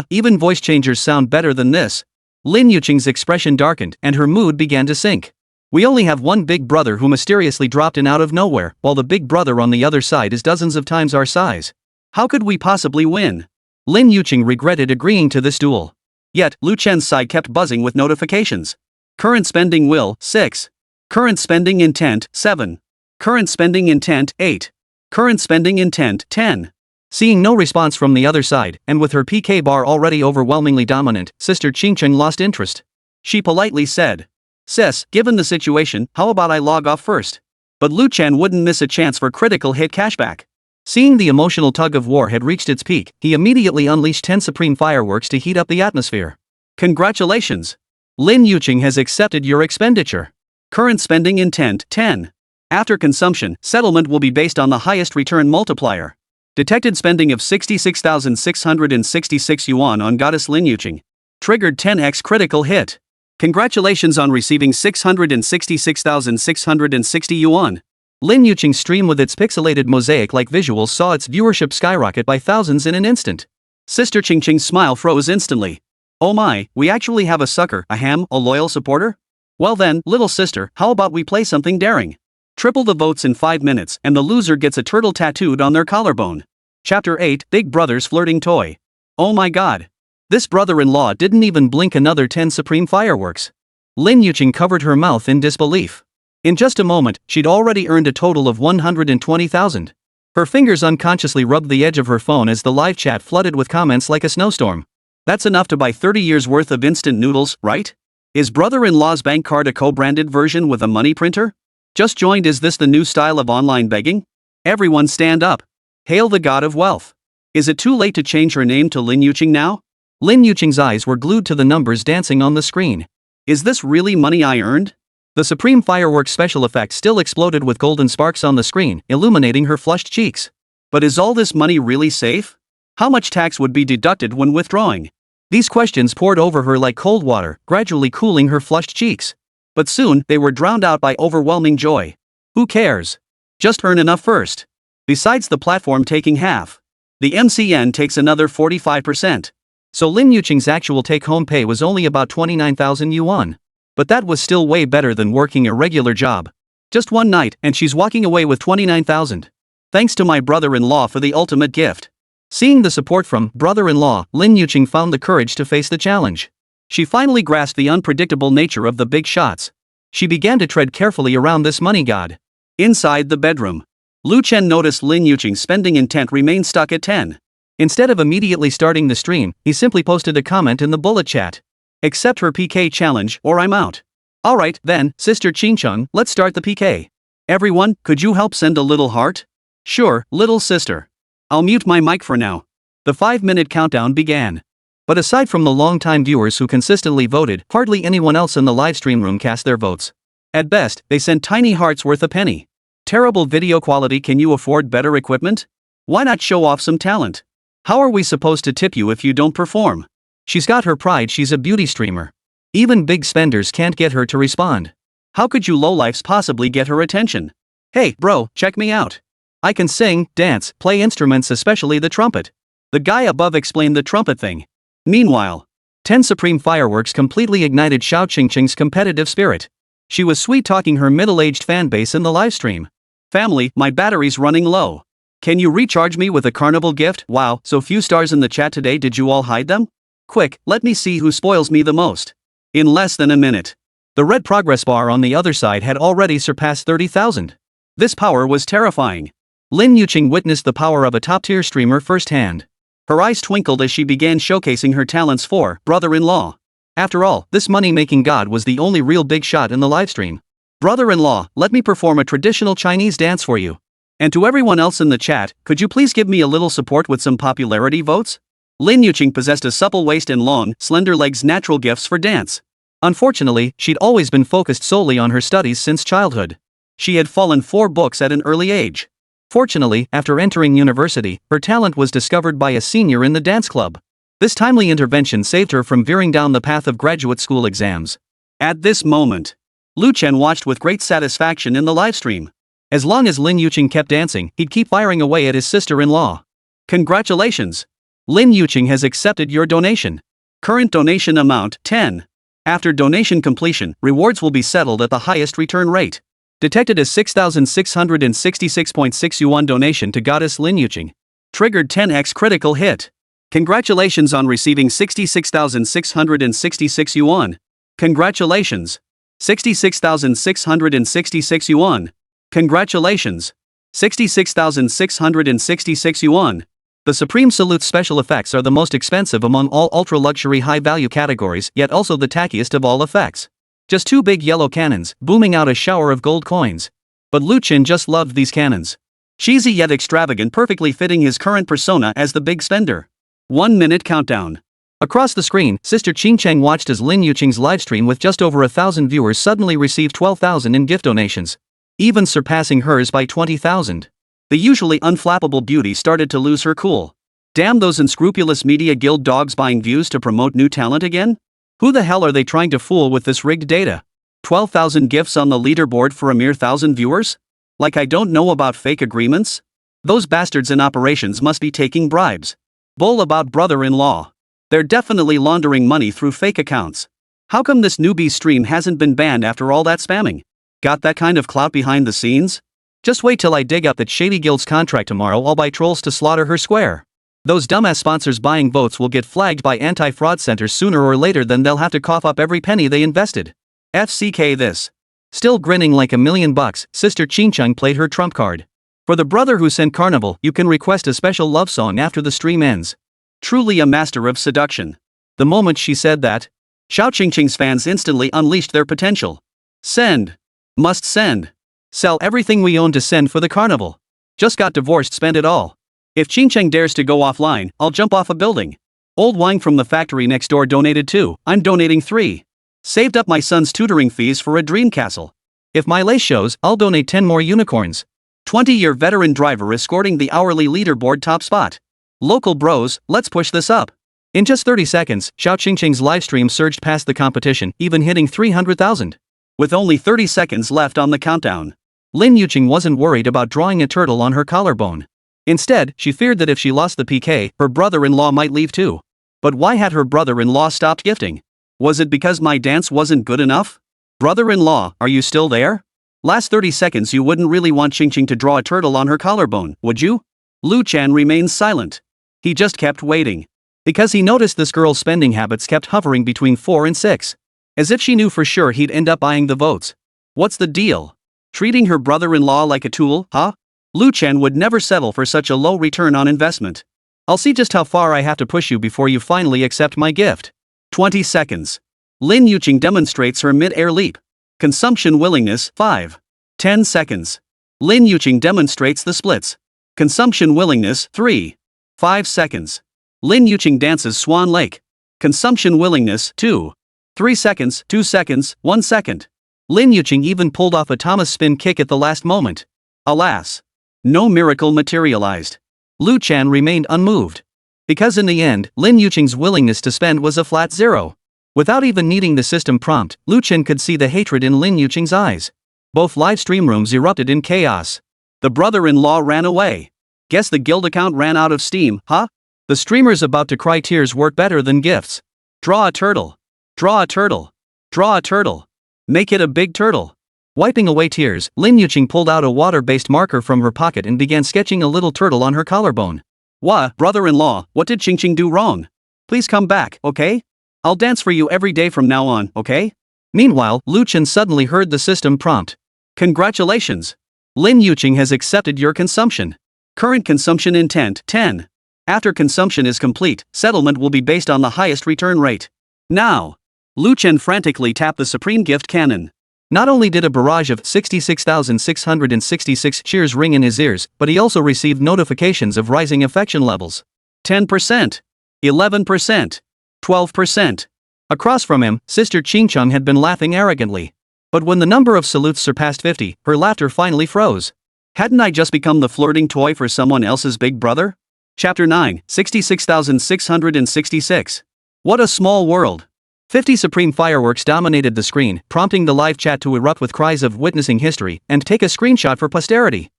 Even voice changers sound better than this. Lin Yuqing's expression darkened and her mood began to sink. We only have one big brother who mysteriously dropped in out of nowhere, while the big brother on the other side is dozens of times our size. How could we possibly win? Lin Yuqing regretted agreeing to this duel. Yet, Lu Chen's side kept buzzing with notifications. Current spending will, 6. Current spending intent, 7. Current spending intent, 8. Current spending intent, 10. Seeing no response from the other side, and with her PK bar already overwhelmingly dominant, Sister Qingcheng lost interest. She politely said, Sis, given the situation, how about I log off first? But Lu Chen wouldn't miss a chance for critical hit cashback. Seeing the emotional tug of war had reached its peak, he immediately unleashed 10 supreme fireworks to heat up the atmosphere. Congratulations! Lin Yuqing has accepted your expenditure. Current spending intent, 10. After consumption, settlement will be based on the highest return multiplier. Detected spending of 66,666 yuan on Goddess Lin Yuqing. Triggered 10x critical hit. Congratulations on receiving 666,660 yuan. Lin Yuqing's stream with its pixelated mosaic-like visuals saw its viewership skyrocket by thousands in an instant. Sister Qingcheng's smile froze instantly. Oh my, we actually have a sucker, a loyal supporter? Well then, little sister, how about we play something daring? Triple the votes in 5 minutes and the loser gets a turtle tattooed on their collarbone. Chapter 8, Big Brother's Flirting Toy. Oh my god. This brother-in-law didn't even blink another 10 supreme fireworks. Lin Yuqing covered her mouth in disbelief. In just a moment, she'd already earned a total of 120,000. Her fingers unconsciously rubbed the edge of her phone as the live chat flooded with comments like a snowstorm. That's enough to buy 30 years worth of instant noodles, right? Is brother-in-law's bank card a co-branded version with a money printer? Just joined. Is this the new style of online begging? Everyone stand up. Hail the god of wealth. Is it too late to change her name to Lin Yuqing now? Lin Yuqing's eyes were glued to the numbers dancing on the screen. Is this really money I earned? The supreme fireworks special effect still exploded with golden sparks on the screen, illuminating her flushed cheeks. But is all this money really safe? How much tax would be deducted when withdrawing? These questions poured over her like cold water, gradually cooling her flushed cheeks. But soon, they were drowned out by overwhelming joy. Who cares? Just earn enough first. Besides the platform taking half, the MCN takes another 45%. So Lin Yuqing's actual take-home pay was only about 29,000 yuan. But that was still way better than working a regular job. Just one night, and she's walking away with 29,000. Thanks to my brother-in-law for the ultimate gift. Seeing the support from brother-in-law, Lin Yuqing found the courage to face the challenge. She finally grasped the unpredictable nature of the big shots. She began to tread carefully around this money god. Inside the bedroom, Lu Chen noticed Lin Yuqing's spending intent remained stuck at 10. Instead of immediately starting the stream, he simply posted a comment in the bullet chat. Accept her PK challenge or I'm out. Alright then, Sister Qingcheng, let's start the PK. Everyone, could you help send a little heart? Sure, little sister. I'll mute my mic for now. The 5-minute countdown began. But aside from the long-time viewers who consistently voted, hardly anyone else in the livestream room cast their votes. At best, they sent tiny hearts worth a penny. Terrible video quality. Can you afford better equipment? Why not show off some talent? How are we supposed to tip you if you don't perform? She's got her pride. She's a beauty streamer. Even big spenders can't get her to respond. How could you lowlifes possibly get her attention? Hey, bro, check me out. I can sing, dance, play instruments, especially the trumpet. The guy above explained the trumpet thing. Meanwhile, 10 supreme fireworks completely ignited Xiao Qingcheng's competitive spirit. She was sweet-talking her middle-aged fan base in the livestream. Family, my battery's running low. Can you recharge me with a carnival gift? Wow, so few stars in the chat today. Did you all hide them? Quick, let me see who spoils me the most. In less than a minute, the red progress bar on the other side had already surpassed 30,000. This power was terrifying. Lin Yuqing witnessed the power of a top-tier streamer firsthand. Her eyes twinkled as she began showcasing her talents for brother-in-law. After all, this money-making god was the only real big shot in the livestream. Brother-in-law, let me perform a traditional Chinese dance for you. And to everyone else in the chat, could you please give me a little support with some popularity votes? Lin Yuqing possessed a supple waist and long, slender legs, natural gifts for dance. Unfortunately, she'd always been focused solely on her studies since childhood. She had fallen 4 books at an early age. Fortunately, after entering university, her talent was discovered by a senior in the dance club. This timely intervention saved her from veering down the path of graduate school exams. At this moment, Lu Chen watched with great satisfaction in the livestream. As long as Lin Yuqing kept dancing, he'd keep firing away at his sister-in-law. Congratulations! Lin Yuqing has accepted your donation. Current donation amount 10. After donation completion, rewards will be settled at the highest return rate. Detected as 6,666.6 yuan donation to goddess Lin Yuqing. Triggered 10x critical hit. Congratulations on receiving 66,666 yuan. Congratulations. 66,666 yuan. Congratulations. 66,666 yuan. The Supreme Salute's special effects are the most expensive among all ultra-luxury high-value categories, yet also the tackiest of all effects. Just 2 big yellow cannons, booming out a shower of gold coins. But Lu Chen just loved these cannons. Cheesy yet extravagant, perfectly fitting his current persona as the big spender. 1 minute countdown. Across the screen, Sister Qingcheng watched as Lin Yuqing's livestream with just over 1,000 viewers suddenly received 12,000 in gift donations, even surpassing hers by 20,000. The usually unflappable beauty started to lose her cool. Damn those unscrupulous media guild dogs buying views to promote new talent again? Who the hell are they trying to fool with this rigged data? 12,000 gifts on the leaderboard for a mere 1,000 viewers? Like I don't know about fake agreements? Those bastards in operations must be taking bribes. Bull about brother-in-law. They're definitely laundering money through fake accounts. How come this newbie stream hasn't been banned after all that spamming? Got that kind of clout behind the scenes? Just wait till I dig up that shady guild's contract tomorrow. I'll buy trolls to slaughter her square. Those dumbass sponsors buying votes will get flagged by anti-fraud centers sooner or later, then they'll have to cough up every penny they invested. FCK this. Still grinning like $1,000,000, Sister Qingcheng played her trump card. For the brother who sent Carnival, you can request a special love song after the stream ends. Truly a master of seduction. The moment she said that, Xiao Qingqing's fans instantly unleashed their potential. Send. Must send. Sell everything we own to send for the carnival. Just got divorced, spend it all. If Qingcheng dares to go offline, I'll jump off a building. Old Wang from the factory next door donated 2, I'm donating 3. Saved up my son's tutoring fees for a dream castle. If my lace shows, I'll donate 10 more unicorns. 20-year veteran driver escorting the hourly leaderboard top spot. Local bros, let's push this up. In just 30 seconds, Xiao Qingqing's livestream surged past the competition, even hitting 300,000. With only 30 seconds left on the countdown, Lin Yuqing wasn't worried about drawing a turtle on her collarbone. Instead, she feared that if she lost the PK, her brother-in-law might leave too. But why had her brother-in-law stopped gifting? Was it because my dance wasn't good enough? Brother-in-law, are you still there? Last 30 seconds, you wouldn't really want Qingqing to draw a turtle on her collarbone, would you? Lu Chen remained silent. He just kept waiting. Because he noticed this girl's spending habits kept hovering between 4 and 6. As if she knew for sure he'd end up buying the votes. What's the deal? Treating her brother-in-law like a tool, huh? Lu Chen would never settle for such a low return on investment. I'll see just how far I have to push you before you finally accept my gift. 20 seconds. Lin Yuqing demonstrates her mid-air leap. Consumption willingness 5. 10 seconds. Lin Yuqing demonstrates the splits. Consumption willingness 3. 5 seconds. Lin Yuqing dances Swan Lake. Consumption willingness 2. 3 seconds, 2 seconds, 1 second. Lin Yuqing even pulled off a Thomas spin kick at the last moment. Alas, no miracle materialized. Lu Chen remained unmoved. Because in the end, Lin Yuqing's willingness to spend was a flat 0. Without even needing the system prompt, Lu Chen could see the hatred in Lin Yuqing's eyes. Both live stream rooms erupted in chaos. The brother-in-law ran away. Guess the guild account ran out of steam, huh? The streamers about to cry tears work better than gifts. Draw a turtle. Draw a turtle. Draw a turtle. Make it a big turtle. Wiping away tears, Lin Yuqing pulled out a water-based marker from her pocket and began sketching a little turtle on her collarbone. Wah, brother-in-law, what did Qingqing do wrong? Please come back, okay? I'll dance for you every day from now on, okay? Meanwhile, Lu Chen suddenly heard the system prompt. Congratulations! Lin Yuqing has accepted your consumption. Current consumption intent 10. After consumption is complete, settlement will be based on the highest return rate. Now! Lu Chen frantically tapped the supreme gift cannon. Not only did a barrage of 66,666 cheers ring in his ears, but he also received notifications of rising affection levels. 10%. 11%. 12%. Across from him, Sister Ching had been laughing arrogantly. But when the number of salutes surpassed 50, her laughter finally froze. Hadn't I just become the flirting toy for someone else's big brother? Chapter 9, 66,666. What a small world. 50 supreme fireworks dominated the screen, prompting the live chat to erupt with cries of witnessing history and take a screenshot for posterity.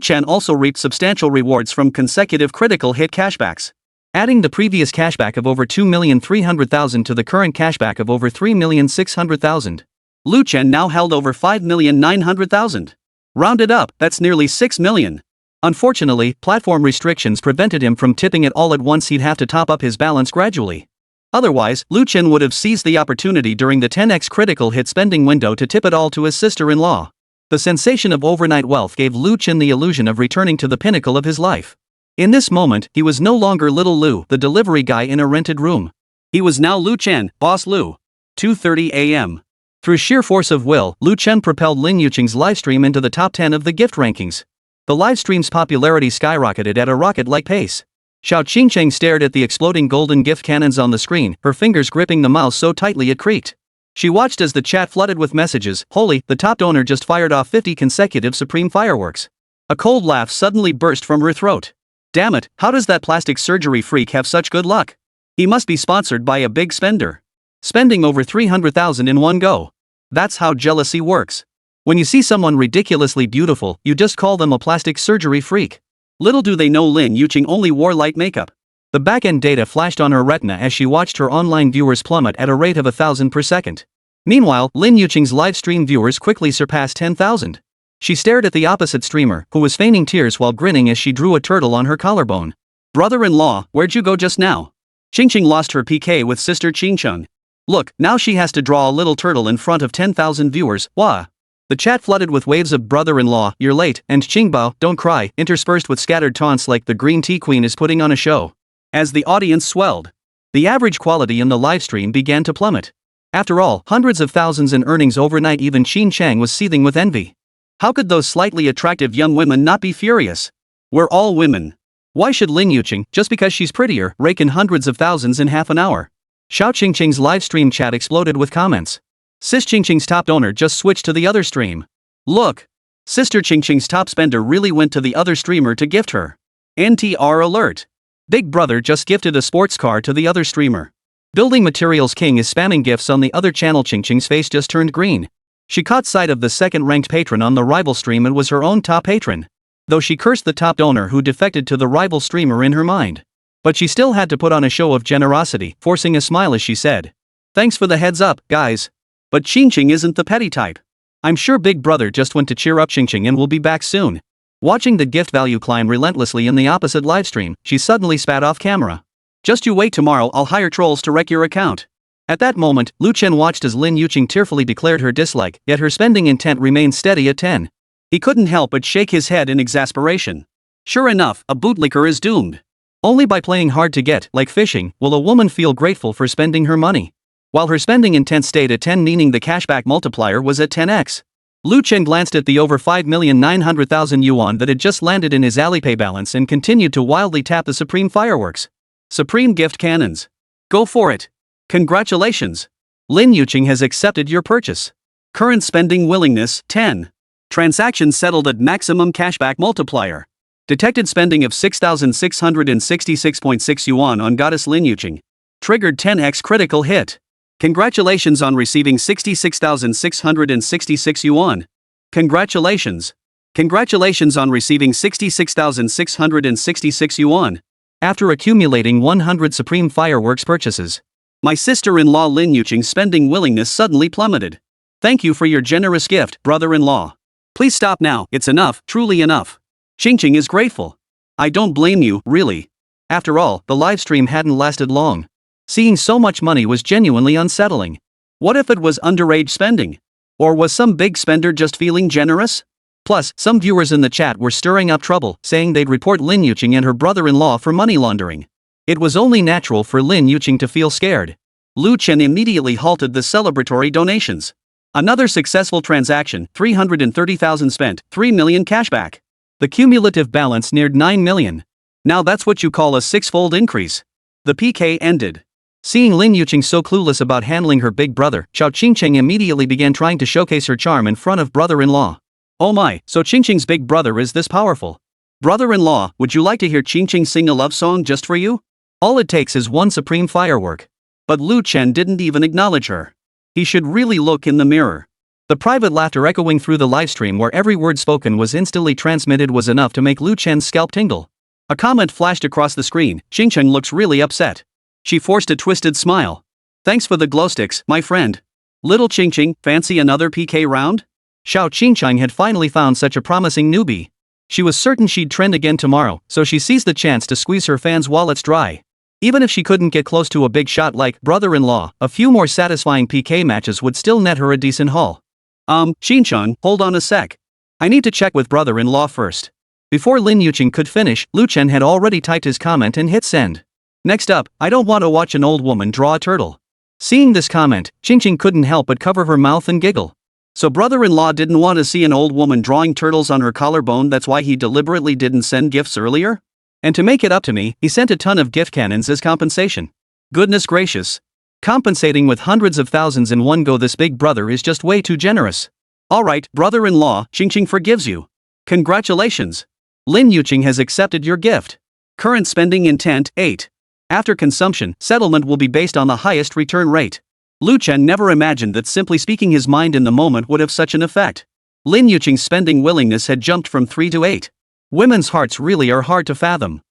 Chen also reaped substantial rewards from consecutive critical hit cashbacks. Adding the previous cashback of over 2,300,000 to the current cashback of over 3,600,000. Chen now held over 5,900,000. Rounded up, that's nearly 6 million. Unfortunately, platform restrictions prevented him from tipping it all at once. He'd have to top up his balance gradually. Otherwise, Chen would have seized the opportunity during the 10x critical hit spending window to tip it all to his sister-in-law. The sensation of overnight wealth gave Chen the illusion of returning to the pinnacle of his life. In this moment, he was no longer Little Lou, the delivery guy in a rented room. He was now Chen, Boss Lou. 2:30 a.m. Through sheer force of will, Chen propelled Lin Yuqing's livestream into the top 10 of the gift rankings. The livestream's popularity skyrocketed at a rocket-like pace. Xiao Qingcheng stared at the exploding golden gift cannons on the screen, her fingers gripping the mouse so tightly it creaked. She watched as the chat flooded with messages. Holy, the top donor just fired off 50 consecutive supreme fireworks. A cold laugh suddenly burst from her throat. Damn it, how does that plastic surgery freak have such good luck? He must be sponsored by a big spender. Spending over 300,000 in one go. That's how jealousy works. When you see someone ridiculously beautiful, you just call them a plastic surgery freak. Little do they know Lin Yuqing only wore light makeup. The back-end data flashed on her retina as she watched her online viewers plummet at a rate of 1,000 per second. Meanwhile, Lin Yuqing's live stream viewers quickly surpassed 10,000. She stared at the opposite streamer, who was feigning tears while grinning as she drew a turtle on her collarbone. Brother-in-law, where'd you go just now? Qingqing lost her PK with Sister Qingcheng. Look, now she has to draw a little turtle in front of 10,000 viewers. Wah! The chat flooded with waves of brother-in-law, you're late, and Qingbao, don't cry, interspersed with scattered taunts like the green tea queen is putting on a show. As the audience swelled, the average quality in the livestream began to plummet. After all, hundreds of thousands in earnings overnight. Even Qin Chang was seething with envy. How could those slightly attractive young women not be furious? We're all women. Why should Lin Yuqing, just because she's prettier, rake in hundreds of thousands in half an hour? Xiao Qingqing's livestream chat exploded with comments. Sis Qingqing's top donor just switched to the other stream. Look! Sister Qingqing's top spender really went to the other streamer to gift her. NTR alert! Big Brother just gifted a sports car to the other streamer. Building Materials King is spamming gifts on the other channel. Qingqing's face just turned green. She caught sight of the second-ranked patron on the rival stream and was her own top patron. Though she cursed the top donor who defected to the rival streamer in her mind. But she still had to put on a show of generosity, forcing a smile as she said, "Thanks for the heads up, guys. But Qingqing isn't the petty type. I'm sure Big Brother just went to cheer up Qingqing and will be back soon." Watching the gift value climb relentlessly in the opposite livestream, she suddenly spat off camera. "Just you wait, tomorrow I'll hire trolls to wreck your account." At that moment, Chen watched as Lin Yuqing tearfully declared her dislike, yet her spending intent remained steady at 10. He couldn't help but shake his head in exasperation. Sure enough, a bootlicker is doomed. Only by playing hard to get, like fishing, will a woman feel grateful for spending her money. While her spending intent stayed at 10, meaning the cashback multiplier was at 10x. Chen glanced at the over 5,900,000 yuan that had just landed in his Alipay balance and continued to wildly tap the supreme fireworks. Supreme gift cannons. Go for it. Congratulations. Lin Yuqing has accepted your purchase. Current spending willingness, 10. Transactions settled at maximum cashback multiplier. Detected spending of 6,666.6 yuan on Goddess Lin Yuqing. Triggered 10x critical hit. Congratulations on receiving 66,666 yuan. Congratulations. Congratulations on receiving 66,666 yuan. After accumulating 100 supreme fireworks purchases, my sister-in-law Lin Yuqing's spending willingness suddenly plummeted. Thank you for your generous gift, brother-in-law. Please stop now, it's enough, truly enough. Qingqing is grateful. I don't blame you, really. After all, the livestream hadn't lasted long. Seeing so much money was genuinely unsettling. What if it was underage spending? Or was some big spender just feeling generous? Plus, some viewers in the chat were stirring up trouble, saying they'd report Lin Yuqing and her brother-in-law for money laundering. It was only natural for Lin Yuqing to feel scared. Chen immediately halted the celebratory donations. Another successful transaction, 330,000 spent, 3 million cashback. The cumulative balance neared 9 million. Now that's what you call a six-fold increase. The PK ended. Seeing Lin Yuqing so clueless about handling her big brother, Xiao Qingcheng immediately began trying to showcase her charm in front of brother-in-law. Oh my, so Qingcheng's big brother is this powerful. Brother-in-law, would you like to hear Qingcheng sing a love song just for you? All it takes is one supreme firework. But Lu Chen didn't even acknowledge her. He should really look in the mirror. The private laughter echoing through the livestream where every word spoken was instantly transmitted was enough to make Lu Chen's scalp tingle. A comment flashed across the screen, Qingcheng looks really upset. She forced a twisted smile. Thanks for the glow sticks, my friend. Little Qingcheng, fancy another PK round? Xiao Qingcheng had finally found such a promising newbie. She was certain she'd trend again tomorrow, so she seized the chance to squeeze her fans' wallets dry. Even if she couldn't get close to a big shot like brother-in-law, a few more satisfying PK matches would still net her a decent haul. Qingcheng, hold on a sec. I need to check with brother-in-law first. Before Lin Yuqing could finish, Lu Chen had already typed his comment and hit send. Next up, I don't want to watch an old woman draw a turtle. Seeing this comment, Qingcheng couldn't help but cover her mouth and giggle. So brother-in-law didn't want to see an old woman drawing turtles on her collarbone, that's why he deliberately didn't send gifts earlier? And to make it up to me, he sent a ton of gift cannons as compensation. Goodness gracious. Compensating with hundreds of thousands in one go, this big brother is just way too generous. Alright, brother-in-law, Qingcheng forgives you. Congratulations. Lin Yuqing has accepted your gift. Current spending intent, 8. After consumption, settlement will be based on the highest return rate. Lu Chen never imagined that simply speaking his mind in the moment would have such an effect. Lin Yuqing's spending willingness had jumped from 3 to 8. Women's hearts really are hard to fathom.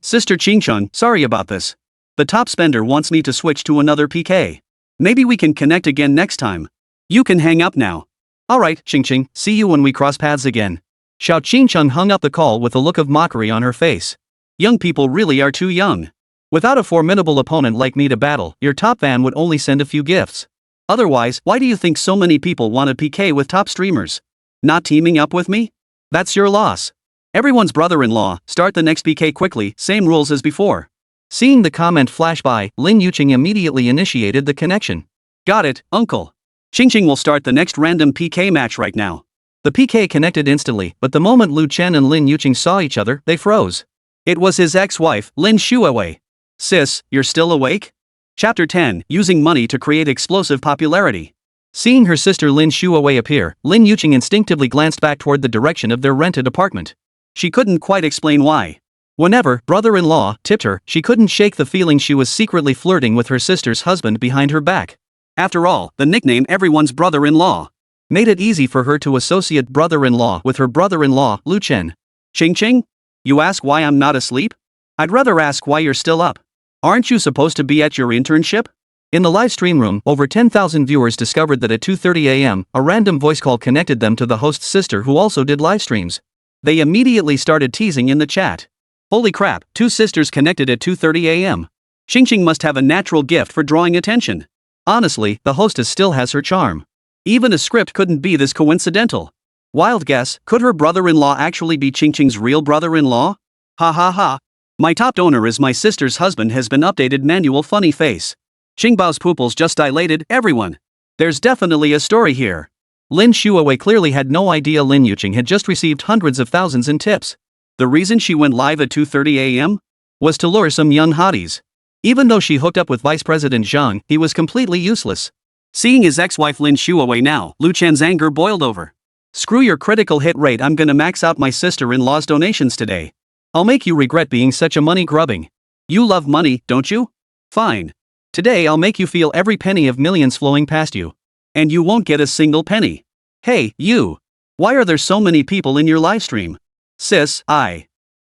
Sister Qingcheng, sorry about this. The top spender wants me to switch to another PK. Maybe we can connect again next time. You can hang up now. Alright, Qingcheng, see you when we cross paths again. Xiao Qingcheng hung up the call with a look of mockery on her face. Young people really are too young. Without a formidable opponent like me to battle, your top fan would only send a few gifts. Otherwise, why do you think so many people want to PK with top streamers? Not teaming up with me? That's your loss. Everyone's brother-in-law, start the next PK quickly, same rules as before. Seeing the comment flash by, Lin Yuqing immediately initiated the connection. Got it, uncle. Qingcheng will start the next random PK match right now. The PK connected instantly, but the moment Lu Chen and Lin Yuqing saw each other, they froze. It was his ex-wife, Lin Xiaoyu. Sis, you're still awake? Chapter 10, Using Money to Create Explosive Popularity. Seeing her sister Lin Xiaoyu appear, Lin Yuqing instinctively glanced back toward the direction of their rented apartment. She couldn't quite explain why. Whenever brother-in-law tipped her, she couldn't shake the feeling she was secretly flirting with her sister's husband behind her back. After all, the nickname everyone's brother-in-law made it easy for her to associate brother-in-law with her brother-in-law, Lu Chen. Qingcheng? You ask why I'm not asleep? I'd rather ask why you're still up. Aren't you supposed to be at your internship? In the live stream room, over 10,000 viewers discovered that at 2:30 a.m., a random voice call connected them to the host's sister who also did live streams. They immediately started teasing in the chat. Holy crap, 2 sisters connected at 2:30 a.m. Qingcheng must have a natural gift for drawing attention. Honestly, the hostess still has her charm. Even a script couldn't be this coincidental. Wild guess, could her brother-in-law actually be Qingcheng's real brother-in-law? Ha ha ha. My top donor is my sister's husband has been updated manual funny face. Qingbao's pupils just dilated, everyone. There's definitely a story here. Lin Xiaoyu clearly had no idea Lin Yuqing had just received hundreds of thousands in tips. The reason she went live at 2:30 a.m. was to lure some young hotties. Even though she hooked up with Vice President Zhang, he was completely useless. Seeing his ex-wife Lin Xiaoyu now, Lu Chen's anger boiled over. Screw your critical hit rate, I'm gonna max out my sister-in-law's donations today. I'll make you regret being such a money-grubbing. You love money, don't you? Fine. Today I'll make you feel every penny of millions flowing past you. And you won't get a single penny. Hey, you. Why are there so many people in your livestream? Sis,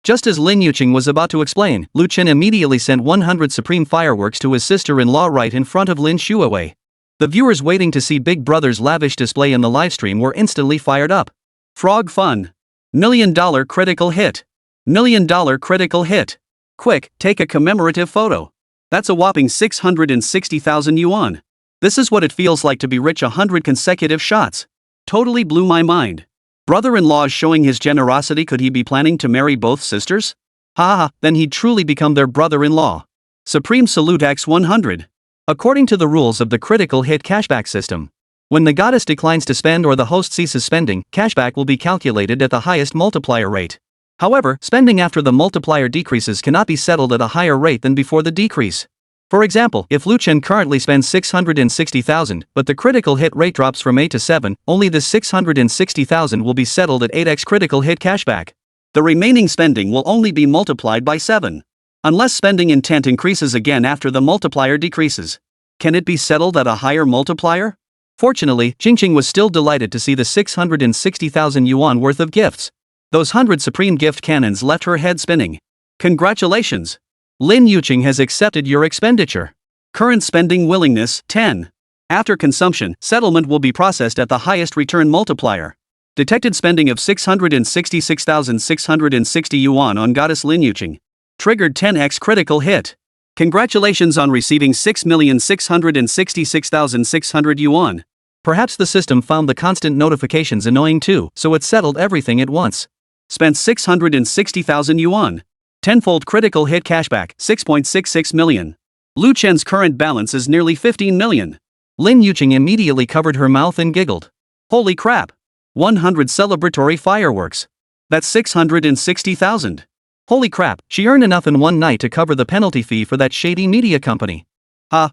Just as Lin Yuqing was about to explain, Lu Chen immediately sent 100 supreme fireworks to his sister-in-law right in front of Lin Xiaoyu. The viewers waiting to see Big Brother's lavish display in the livestream were instantly fired up. Frog fun. $1 million critical hit. $1 million critical hit. Quick, take a commemorative photo. That's a whopping 660,000 yuan. This is what it feels like to be rich 100 consecutive shots. Totally blew my mind. Brother-in-law is showing his generosity. Could he be planning to marry both sisters? Haha, then he'd truly become their brother-in-law. Supreme Salute X 100. According to the rules of the critical hit cashback system, when the goddess declines to spend or the host ceases spending, cashback will be calculated at the highest multiplier rate. However, spending after the multiplier decreases cannot be settled at a higher rate than before the decrease. For example, if Lu Chen currently spends 660,000, but the critical hit rate drops from 8 to 7, only this 660,000 will be settled at 8x critical hit cashback. The remaining spending will only be multiplied by 7. Unless spending intent increases again after the multiplier decreases. Can it be settled at a higher multiplier? Fortunately, Qingqing was still delighted to see the 660,000 yuan worth of gifts. Those 100 supreme gift cannons left her head spinning. Congratulations! Lin Yuqing has accepted your expenditure. Current spending willingness, 10. After consumption, settlement will be processed at the highest return multiplier. Detected spending of 666,660 yuan on goddess Lin Yuqing. Triggered 10x critical hit. Congratulations on receiving 6,666,600 yuan. Perhaps the system found the constant notifications annoying too, so it settled everything at once. Spent 660,000 yuan. Tenfold critical hit cashback, 6.66 million. Lu Chen's current balance is nearly 15 million. Lin Yuqing immediately covered her mouth and giggled. Holy crap! 100 celebratory fireworks. That's 660,000. Holy crap, she earned enough in one night to cover the penalty fee for that shady media company.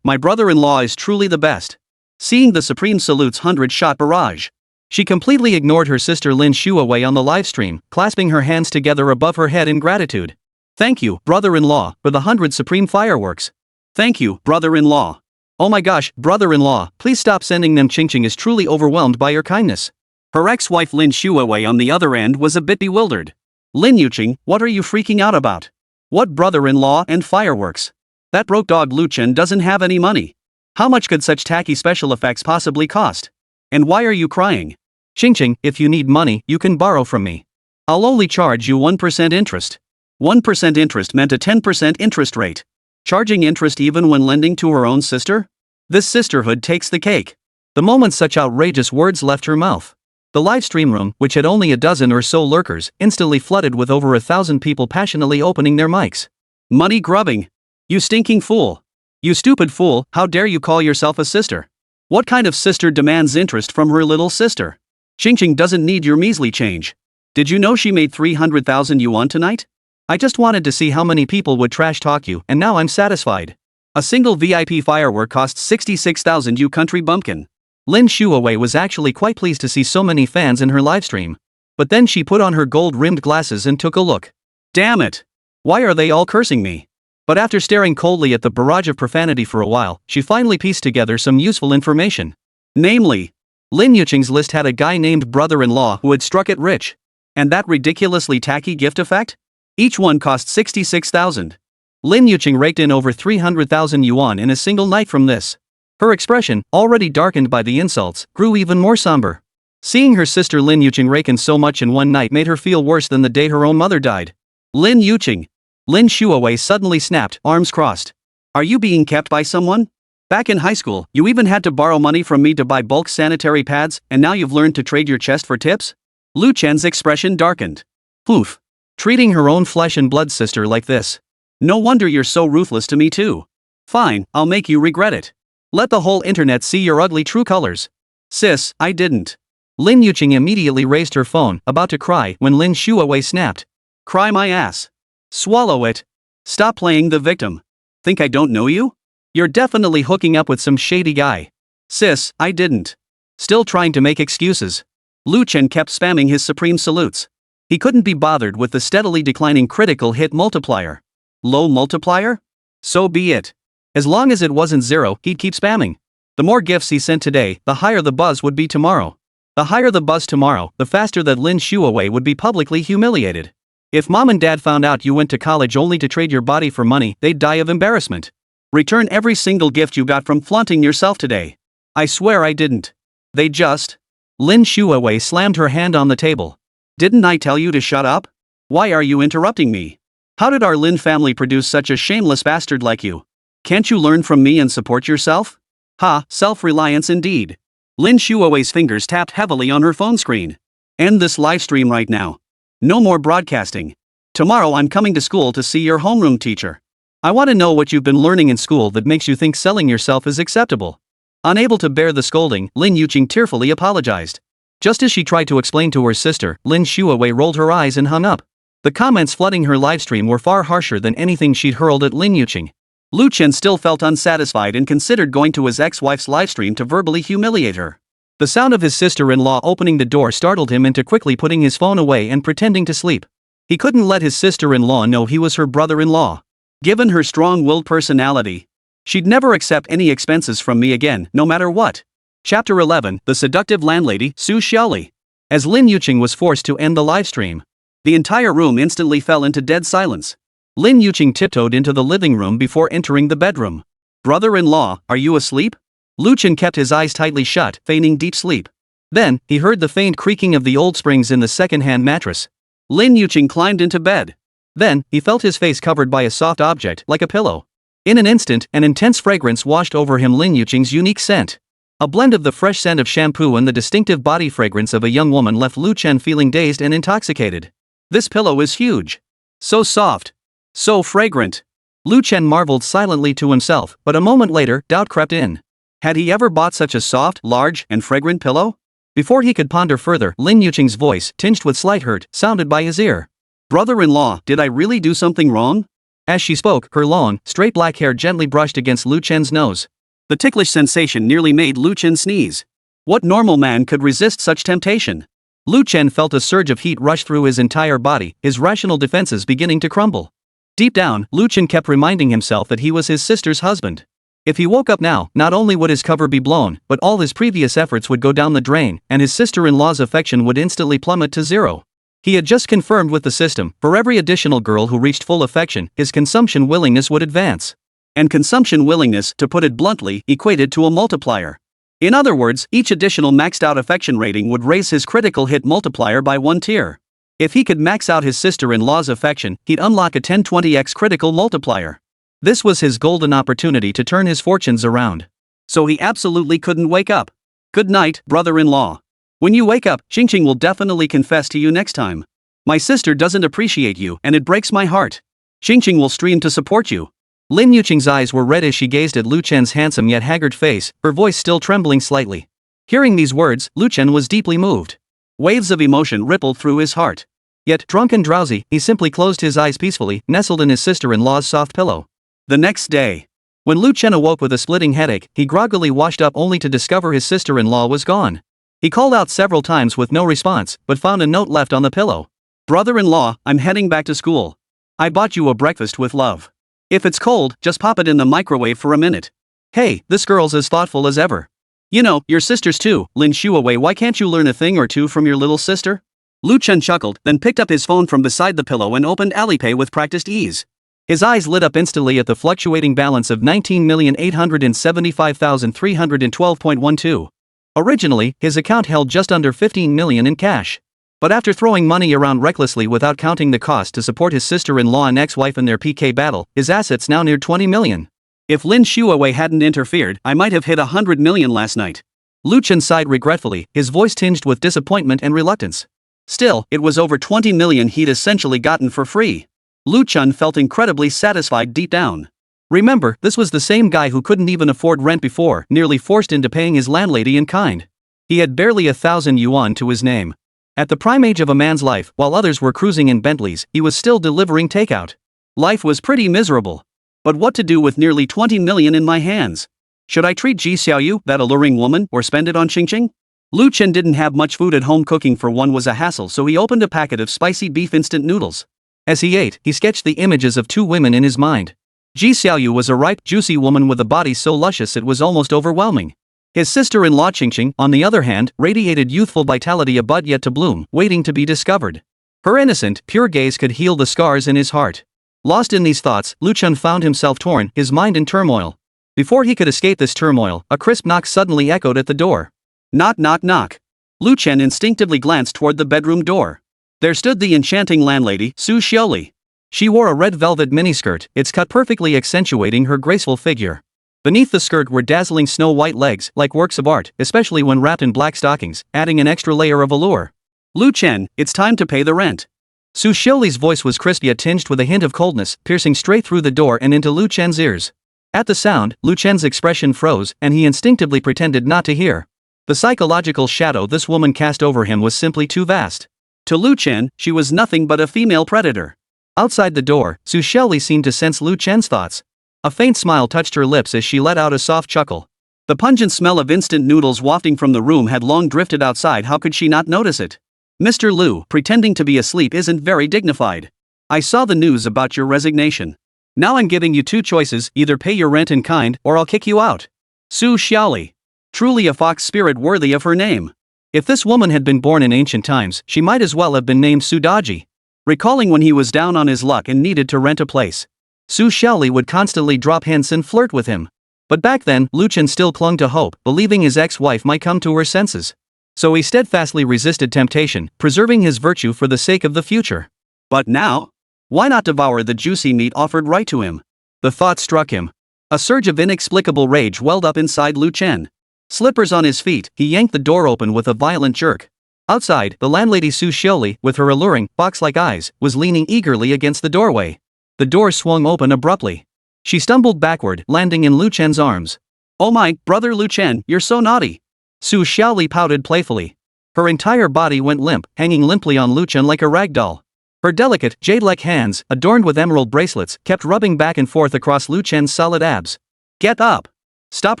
My brother-in-law is truly the best. Seeing the Supreme Salute's 100-shot barrage. She completely ignored her sister Lin Xiaoyu on the livestream, clasping her hands together above her head in gratitude. Thank you, brother-in-law, for the 100 supreme fireworks. Thank you, brother-in-law. Oh my gosh, brother-in-law, please stop sending them. Qingqing is truly overwhelmed by your kindness. Her ex-wife Lin Xiaoyu on the other end was a bit bewildered. Lin Yuqing, what are you freaking out about? What brother-in-law and fireworks? That broke dog Lu Chen doesn't have any money. How much could such tacky special effects possibly cost? And why are you crying? Qingqing, if you need money, you can borrow from me. I'll only charge you 1% interest. 1% interest meant a 10% interest rate. Charging interest even when lending to her own sister? This sisterhood takes the cake. The moment such outrageous words left her mouth, the livestream room, which had only a dozen or so lurkers, instantly flooded with over 1,000 people passionately opening their mics. Money grubbing. You stinking fool. You stupid fool, how dare you call yourself a sister? What kind of sister demands interest from her little sister? Qingqing doesn't need your measly change. Did you know she made 300,000 yuan tonight? I just wanted to see how many people would trash talk you, and now I'm satisfied. A single VIP firework costs 66,000 you country bumpkin. Lin Xiaoyu was actually quite pleased to see so many fans in her livestream. But then she put on her gold-rimmed glasses and took a look. Damn it! Why are they all cursing me? But after staring coldly at the barrage of profanity for a while, she finally pieced together some useful information. Namely, Lin Yuqing's list had a guy named brother-in-law who had struck it rich. And that ridiculously tacky gift effect? Each one cost 66,000. Lin Yuqing raked in over 300,000 yuan in a single night from this. Her expression, already darkened by the insults, grew even more somber. Seeing her sister Lin Yuqing rake in so much in one night made her feel worse than the day her own mother died. Lin Yuqing. Lin Xiaoyu suddenly snapped, arms crossed. Are you being kept by someone? Back in high school, you even had to borrow money from me to buy bulk sanitary pads, and now you've learned to trade your chest for tips? Lu Chen's expression darkened. Oof. Treating her own flesh and blood sister like this. No wonder you're so ruthless to me too. Fine, I'll make you regret it. Let the whole internet see your ugly true colors. Sis, I didn't. Lin Yuqing immediately raised her phone, about to cry, when Lin Xiaoyu snapped. Cry my ass. Swallow it. Stop playing the victim. Think I don't know you? You're definitely hooking up with some shady guy. Sis, I didn't. Still trying to make excuses. Lu Chen kept spamming his supreme salutes. He couldn't be bothered with the steadily declining critical hit multiplier. Low multiplier? So be it. As long as it wasn't zero, he'd keep spamming. The more gifts he sent today, the higher the buzz would be tomorrow. The higher the buzz tomorrow, the faster that Lin Xiaoyu would be publicly humiliated. If mom and dad found out you went to college only to trade your body for money, they'd die of embarrassment. Return every single gift you got from flaunting yourself today. I swear I didn't. They just... Lin Xiaoyu slammed her hand on the table. Didn't I tell you to shut up? Why are you interrupting me? How did our Lin family produce such a shameless bastard like you? Can't you learn from me and support yourself? Ha, self-reliance indeed. Lin Xiaoyu's fingers tapped heavily on her phone screen. End this live stream right now. No more broadcasting. Tomorrow I'm coming to school to see your homeroom teacher. I want to know what you've been learning in school that makes you think selling yourself is acceptable. Unable to bear the scolding, Lin Yuqing tearfully apologized. Just as she tried to explain to her sister, Lin Xiaoyu rolled her eyes and hung up. The comments flooding her livestream were far harsher than anything she'd hurled at Lin Yuqing. Lu Chen still felt unsatisfied and considered going to his ex-wife's livestream to verbally humiliate her. The sound of his sister-in-law opening the door startled him into quickly putting his phone away and pretending to sleep. He couldn't let his sister-in-law know he was her brother-in-law. Given her strong-willed personality, she'd never accept any expenses from me again, no matter what. Chapter 11, The Seductive Landlady, Ji Xiaoyu. As Lin Yuqing was forced to end the livestream, the entire room instantly fell into dead silence. Lin Yuqing tiptoed into the living room before entering the bedroom. "Brother-in-law, are you asleep?" Lu Chen kept his eyes tightly shut, feigning deep sleep. Then, he heard the faint creaking of the old springs in the second-hand mattress. Lin Yuqing climbed into bed. Then, he felt his face covered by a soft object, like a pillow. In an instant, an intense fragrance washed over him, Lin Yuqing's unique scent. A blend of the fresh scent of shampoo and the distinctive body fragrance of a young woman left Lu Chen feeling dazed and intoxicated. This pillow is huge. So soft. So fragrant. Lu Chen marveled silently to himself, but a moment later, doubt crept in. Had he ever bought such a soft, large, and fragrant pillow? Before he could ponder further, Lin Yuqing's voice, tinged with slight hurt, sounded by his ear. "Brother-in-law, did I really do something wrong?" As she spoke, her long, straight black hair gently brushed against Lu Chen's nose. The ticklish sensation nearly made Lu Chen sneeze. What normal man could resist such temptation? Lu Chen felt a surge of heat rush through his entire body, his rational defenses beginning to crumble. Deep down, Lu Chen kept reminding himself that he was his sister's husband. If he woke up now, not only would his cover be blown, but all his previous efforts would go down the drain, and his sister-in-law's affection would instantly plummet to zero. He had just confirmed with the system, for every additional girl who reached full affection, his consumption willingness would advance. And consumption willingness, to put it bluntly, equated to a multiplier. In other words, each additional maxed-out affection rating would raise his critical hit multiplier by 1 tier. If he could max out his sister-in-law's affection, he'd unlock a 1020x critical multiplier. This was his golden opportunity to turn his fortunes around. So he absolutely couldn't wake up. "Good night, brother-in-law. When you wake up, Xingqing will definitely confess to you next time. My sister doesn't appreciate you, and it breaks my heart. Xingqing will stream to support you." Lin Yuqing's eyes were red as she gazed at Lu Chen's handsome yet haggard face, her voice still trembling slightly. Hearing these words, Lu Chen was deeply moved. Waves of emotion rippled through his heart. Yet, drunk and drowsy, he simply closed his eyes peacefully, nestled in his sister-in-law's soft pillow. The next day, when Lu Chen awoke with a splitting headache, he groggily washed up only to discover his sister-in-law was gone. He called out several times with no response, but found a note left on the pillow. "Brother-in-law, I'm heading back to school. I bought you a breakfast with love. If it's cold, just pop it in the microwave for a minute." Hey, this girl's as thoughtful as ever. "You know, your sister's too, Lin Xiaoyu. Why can't you learn a thing or two from your little sister?" Lu Chen chuckled, then picked up his phone from beside the pillow and opened Alipay with practiced ease. His eyes lit up instantly at the fluctuating balance of 19,875,312.12. Originally, his account held just under 15 million in cash. But after throwing money around recklessly without counting the cost to support his sister-in-law and ex-wife in their PK battle, his assets now neared 20 million. "If Lin Xiaoyu hadn't interfered, I might have hit 100 million last night." Lu Chen sighed regretfully, his voice tinged with disappointment and reluctance. Still, it was over 20 million he'd essentially gotten for free. Lu Chen felt incredibly satisfied deep down. Remember, this was the same guy who couldn't even afford rent before, nearly forced into paying his landlady in kind. He had barely 1,000 yuan to his name. At the prime age of a man's life, while others were cruising in Bentleys, he was still delivering takeout. Life was pretty miserable. But what to do with nearly 20 million in my hands? Should I treat Ji Xiaoyu, that alluring woman, or spend it on Xingqing? Lu Chen didn't have much food at home. Cooking for one was a hassle, so he opened a packet of spicy beef instant noodles. As he ate, he sketched the images of 2 women in his mind. Ji Xiaoyu was a ripe, juicy woman with a body so luscious it was almost overwhelming. His sister-in-law Xingqing, on the other hand, radiated youthful vitality, a bud yet to bloom, waiting to be discovered. Her innocent, pure gaze could heal the scars in his heart. Lost in these thoughts, Lu Chen found himself torn, his mind in turmoil. Before he could escape this turmoil, a crisp knock suddenly echoed at the door. Knock, knock, knock. Lu Chen instinctively glanced toward the bedroom door. There stood the enchanting landlady, Ji Xiaoyu. She wore a red velvet miniskirt, its cut perfectly accentuating her graceful figure. Beneath the skirt were dazzling snow-white legs, like works of art, especially when wrapped in black stockings, adding an extra layer of allure. "Lu Chen, it's time to pay the rent." Ji Xiaoyu's voice was crisp yet tinged with a hint of coldness, piercing straight through the door and into Lu Chen's ears. At the sound, Lu Chen's expression froze, and he instinctively pretended not to hear. The psychological shadow this woman cast over him was simply too vast. To Lu Chen, she was nothing but a female predator. Outside the door, Su Xiaoli seemed to sense Lu Chen's thoughts. A faint smile touched her lips as she let out a soft chuckle. The pungent smell of instant noodles wafting from the room had long drifted outside. How could she not notice it? Mr. Lu, pretending to be asleep isn't very dignified. I saw the news about your resignation. Now I'm giving you two choices, either pay your rent in kind or I'll kick you out. Su Xiaoli. Truly a fox spirit worthy of her name. If this woman had been born in ancient times, she might as well have been named Su Daji. Recalling when he was down on his luck and needed to rent a place, Su Xiaoli would constantly drop hints and flirt with him. But back then, Lu Chen still clung to hope, believing his ex-wife might come to her senses. So he steadfastly resisted temptation, preserving his virtue for the sake of the future. But now? Why not devour the juicy meat offered right to him? The thought struck him. A surge of inexplicable rage welled up inside Lu Chen. Slippers on his feet, he yanked the door open with a violent jerk. Outside, the landlady Su Xiaoli, with her alluring, box-like eyes, was leaning eagerly against the doorway. The door swung open abruptly. She stumbled backward, landing in Lu Chen's arms. Oh my, brother Lu Chen, you're so naughty. Su Xiaoli pouted playfully. Her entire body went limp, hanging limply on Lu Chen like a rag doll. Her delicate, jade-like hands, adorned with emerald bracelets, kept rubbing back and forth across Lu Chen's solid abs. Get up! Stop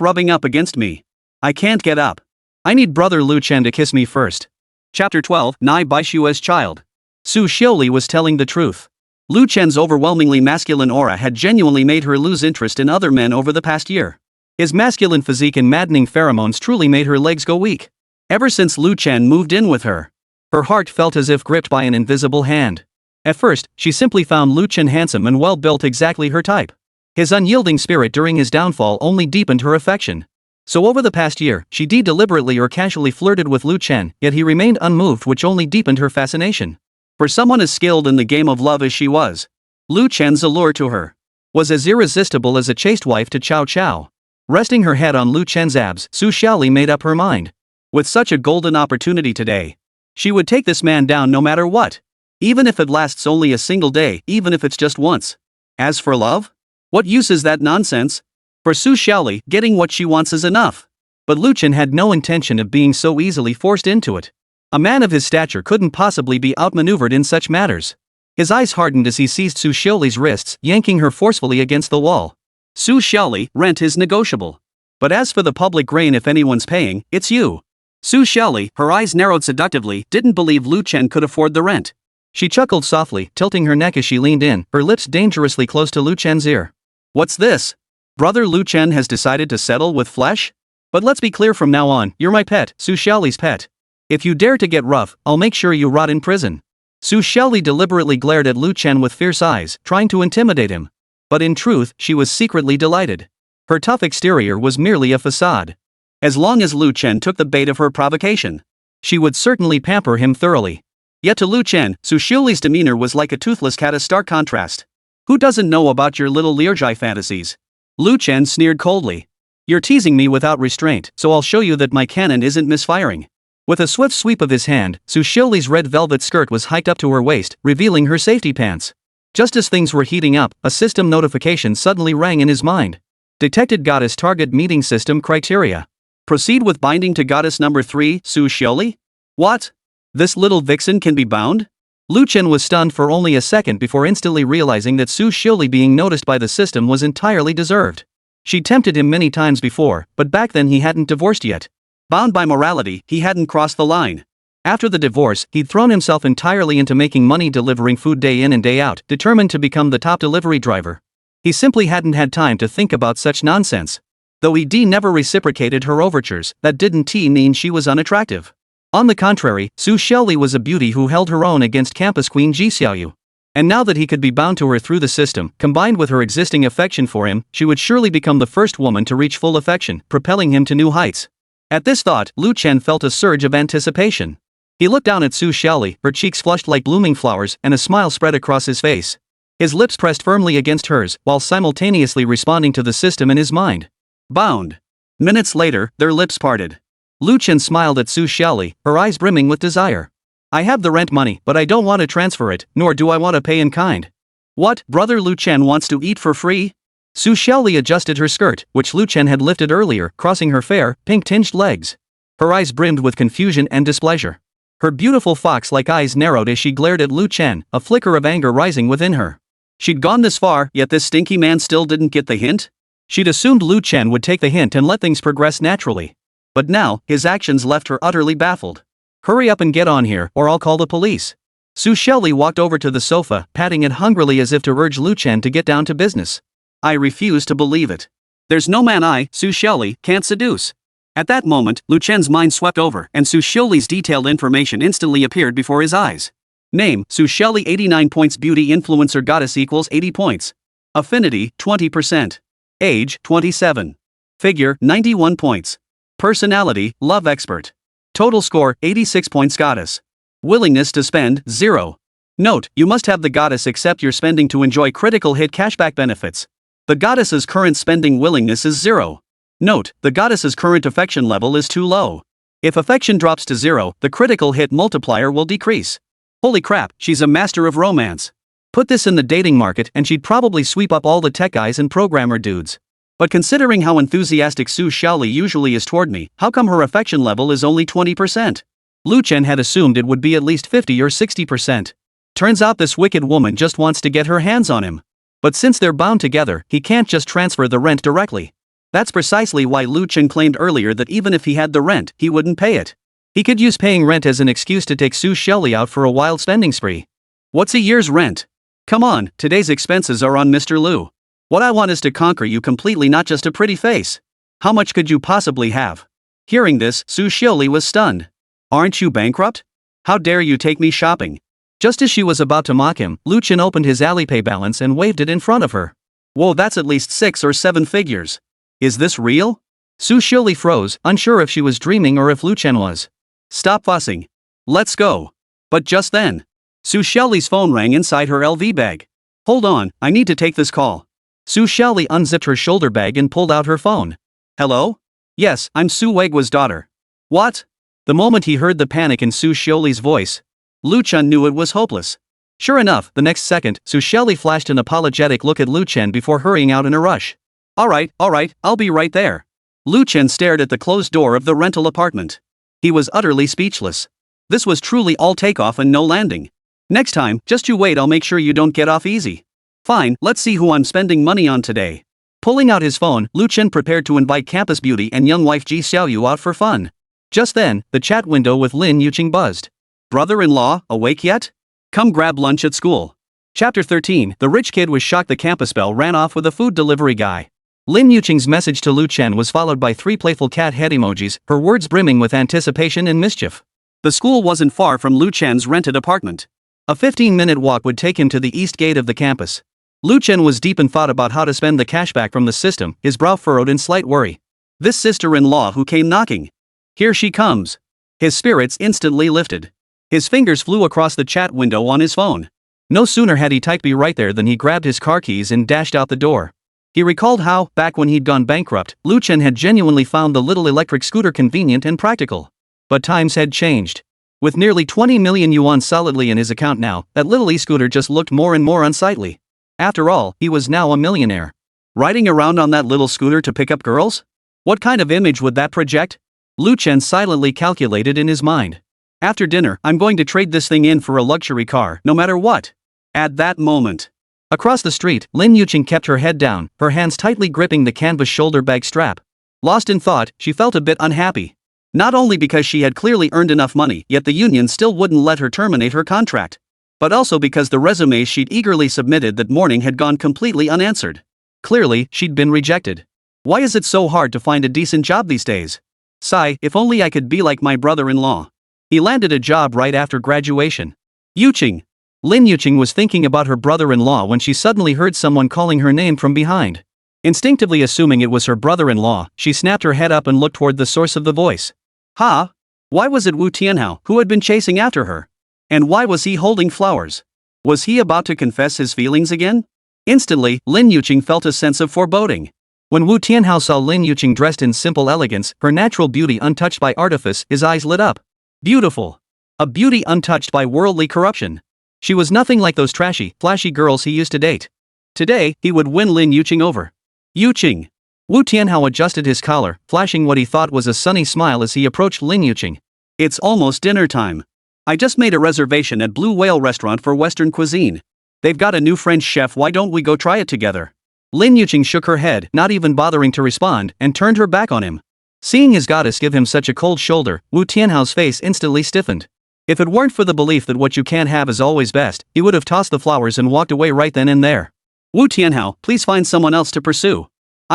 rubbing up against me. I can't get up. I need brother Lu Chen to kiss me first. Chapter 12, Nai Baishua's Child. Su Xiaoli was telling the truth. Lu Chen's overwhelmingly masculine aura had genuinely made her lose interest in other men over the past year. His masculine physique and maddening pheromones truly made her legs go weak. Ever since Lu Chen moved in with her, her heart felt as if gripped by an invisible hand. At first, she simply found Lu Chen handsome and well-built, exactly her type. His unyielding spirit during his downfall only deepened her affection. So over the past year, she deliberately or casually flirted with Lu Chen, yet he remained unmoved, which only deepened her fascination. For someone as skilled in the game of love as she was, Lu Chen's allure to her was as irresistible as a chaste wife to Chow Chow. Resting her head on Lu Chen's abs, Su Xiaoli made up her mind. With such a golden opportunity today, she would take this man down no matter what. Even if it lasts only a single day, even if it's just once. As for love? What use is that nonsense? For Su Xiaoli, getting what she wants is enough. But Lu Chen had no intention of being so easily forced into it. A man of his stature couldn't possibly be outmaneuvered in such matters. His eyes hardened as he seized Su Xiaoli's wrists, yanking her forcefully against the wall. Su Xiaoli, rent is negotiable. But as for the public grain, if anyone's paying, it's you. Su Xiaoli, her eyes narrowed seductively, didn't believe Lu Chen could afford the rent. She chuckled softly, tilting her neck as she leaned in, her lips dangerously close to Lu Chen's ear. What's this? Brother Lu Chen has decided to settle with flesh? But let's be clear from now on, you're my pet, Su Xiaoli's pet. If you dare to get rough, I'll make sure you rot in prison. Su Xiaoli deliberately glared at Lu Chen with fierce eyes, trying to intimidate him. But in truth, she was secretly delighted. Her tough exterior was merely a facade. As long as Lu Chen took the bait of her provocation, she would certainly pamper him thoroughly. Yet to Lu Chen, Su Xiaoli's demeanor was like a toothless cat, a stark contrast. Who doesn't know about your little Learjai fantasies? Lu Chen sneered coldly. You're teasing me without restraint, so I'll show you that my cannon isn't misfiring. With a swift sweep of his hand, Su Xiaoli's red velvet skirt was hiked up to her waist, revealing her safety pants. Just as things were heating up, a system notification suddenly rang in his mind. Detected goddess target meeting system criteria. Proceed with binding to goddess number 3, Su Xiaoli? What? This little vixen can be bound? Lu Chen was stunned for only a second before instantly realizing that Su Xiaoli being noticed by the system was entirely deserved. She'd tempted him many times before, but back then he hadn't divorced yet. Bound by morality, he hadn't crossed the line. After the divorce, he'd thrown himself entirely into making money delivering food day in and day out, determined to become the top delivery driver. He simply hadn't had time to think about such nonsense. Though he never reciprocated her overtures, that didn't mean she was unattractive. On the contrary, Su Xiaoli was a beauty who held her own against campus queen Ji Xiaoyu. And now that he could be bound to her through the system, combined with her existing affection for him, she would surely become the first woman to reach full affection, propelling him to new heights. At this thought, Lu Chen felt a surge of anticipation. He looked down at Su Xiaoli, her cheeks flushed like blooming flowers, and a smile spread across his face. His lips pressed firmly against hers, while simultaneously responding to the system in his mind. Bound. Minutes later, their lips parted. Lu Chen smiled at Su Xiaoli, her eyes brimming with desire. I have the rent money, but I don't want to transfer it, nor do I want to pay in kind. What, brother Lu Chen wants to eat for free? Su Xiaoli adjusted her skirt, which Lu Chen had lifted earlier, crossing her fair, pink-tinged legs. Her eyes brimmed with confusion and displeasure. Her beautiful fox-like eyes narrowed as she glared at Lu Chen, a flicker of anger rising within her. She'd gone this far, yet this stinky man still didn't get the hint? She'd assumed Lu Chen would take the hint and let things progress naturally. But now, his actions left her utterly baffled. Hurry up and get on here, or I'll call the police. Su Xiaoyu walked over to the sofa, patting it hungrily as if to urge Lu Chen to get down to business. I refuse to believe it. There's no man Su Xiaoyu can't seduce. At that moment, Lu Chen's mind swept over, and Su Xiaoluy's detailed information instantly appeared before his eyes. Name, Su Xiaoyu 89 points. Beauty influencer goddess equals 80 points. Affinity, 20%. Age, 27. Figure, 91 points. Personality, love expert. Total score, 86 points. Goddess. Willingness to spend, 0. Note, you must have the goddess accept your spending to enjoy critical hit cashback benefits. The goddess's current spending willingness is 0. Note, the goddess's current affection level is too low. If affection drops to 0, the critical hit multiplier will decrease. Holy crap, she's a master of romance. Put this in the dating market and she'd probably sweep up all the tech guys and programmer dudes. But considering how enthusiastic Su Xiaoyu usually is toward me, how come her affection level is only 20%? Lu Chen had assumed it would be at least 50 or 60%. Turns out this wicked woman just wants to get her hands on him. But since they're bound together, he can't just transfer the rent directly. That's precisely why Lu Chen claimed earlier that even if he had the rent, he wouldn't pay it. He could use paying rent as an excuse to take Su Xiaoyu out for a wild spending spree. What's a year's rent? Come on, today's expenses are on Mr. Lu. What I want is to conquer you completely, not just a pretty face. How much could you possibly have? Hearing this, Su Xiaoyu was stunned. Aren't you bankrupt? How dare you take me shopping? Just as she was about to mock him, Lu Chen opened his Alipay balance and waved it in front of her. Whoa, that's at least 6 or 7 figures. Is this real? Su Xiaoyu froze, unsure if she was dreaming or if Lu Chen was. Stop fussing. Let's go. But just then, Su Xiaoluy's phone rang inside her LV bag. Hold on, I need to take this call. Su Xiaoyu unzipped her shoulder bag and pulled out her phone. Hello? Yes, I'm Su Weigua's daughter. What? The moment he heard the panic in Su Xiaoluy's voice, Lu Chen knew it was hopeless. Sure enough, the next second, Su Xiaoyu flashed an apologetic look at Lu Chen before hurrying out in a rush. Alright, I'll be right there. Lu Chen stared at the closed door of the rental apartment. He was utterly speechless. This was truly all takeoff and no landing. Next time, just you wait, I'll make sure you don't get off easy. Fine, let's see who I'm spending money on today. Pulling out his phone, Lu Chen prepared to invite campus beauty and young wife Ji Xiaoyu out for fun. Just then, the chat window with Lin Yuqing buzzed. Brother-in-law, awake yet? Come grab lunch at school. Chapter 13. The rich kid was shocked the campus bell ran off with a food delivery guy. Lin Yuqing's message to Lu Chen was followed by 3 playful cat head emojis, her words brimming with anticipation and mischief. The school wasn't far from Lu Chen's rented apartment. A 15-minute walk would take him to the east gate of the campus. Lu Chen was deep in thought about how to spend the cashback from the system, his brow furrowed in slight worry. This sister-in-law who came knocking. Here she comes. His spirits instantly lifted. His fingers flew across the chat window on his phone. No sooner had he typed "be right there" than he grabbed his car keys and dashed out the door. He recalled how, back when he'd gone bankrupt, Lu Chen had genuinely found the little electric scooter convenient and practical. But times had changed. With nearly 20 million yuan solidly in his account now, that little e-scooter just looked more and more unsightly. After all, he was now a millionaire. Riding around on that little scooter to pick up girls? What kind of image would that project? Lu Chen silently calculated in his mind. After dinner, I'm going to trade this thing in for a luxury car, no matter what. At that moment, across the street, Lin Yuqing kept her head down, her hands tightly gripping the canvas shoulder bag strap. Lost in thought, she felt a bit unhappy. Not only because she had clearly earned enough money, yet the union still wouldn't let her terminate her contract. But also because the resumes she'd eagerly submitted that morning had gone completely unanswered. Clearly, she'd been rejected. Why is it so hard to find a decent job these days? Sigh, if only I could be like my brother-in-law. He landed a job right after graduation. Yuqing. Lin Yuqing was thinking about her brother-in-law when she suddenly heard someone calling her name from behind. Instinctively assuming it was her brother-in-law, she snapped her head up and looked toward the source of the voice. Ha! Why was it Wu Tianhao who had been chasing after her? And why was he holding flowers? Was he about to confess his feelings again? Instantly, Lin Yuqing felt a sense of foreboding. When Wu Tianhao saw Lin Yuqing dressed in simple elegance, her natural beauty untouched by artifice, his eyes lit up. Beautiful. A beauty untouched by worldly corruption. She was nothing like those trashy, flashy girls he used to date. Today, he would win Lin Yuqing over. Yuqing. Wu Tianhao adjusted his collar, flashing what he thought was a sunny smile as he approached Lin Yuqing. It's almost dinner time. I just made a reservation at Blue Whale Restaurant for Western cuisine. They've got a new French chef, why don't we go try it together? Lin Yuqing shook her head, not even bothering to respond, and turned her back on him. Seeing his goddess give him such a cold shoulder, Wu Tianhao's face instantly stiffened. If it weren't for the belief that what you can't have is always best, he would have tossed the flowers and walked away right then and there. Wu Tianhao, please find someone else to pursue.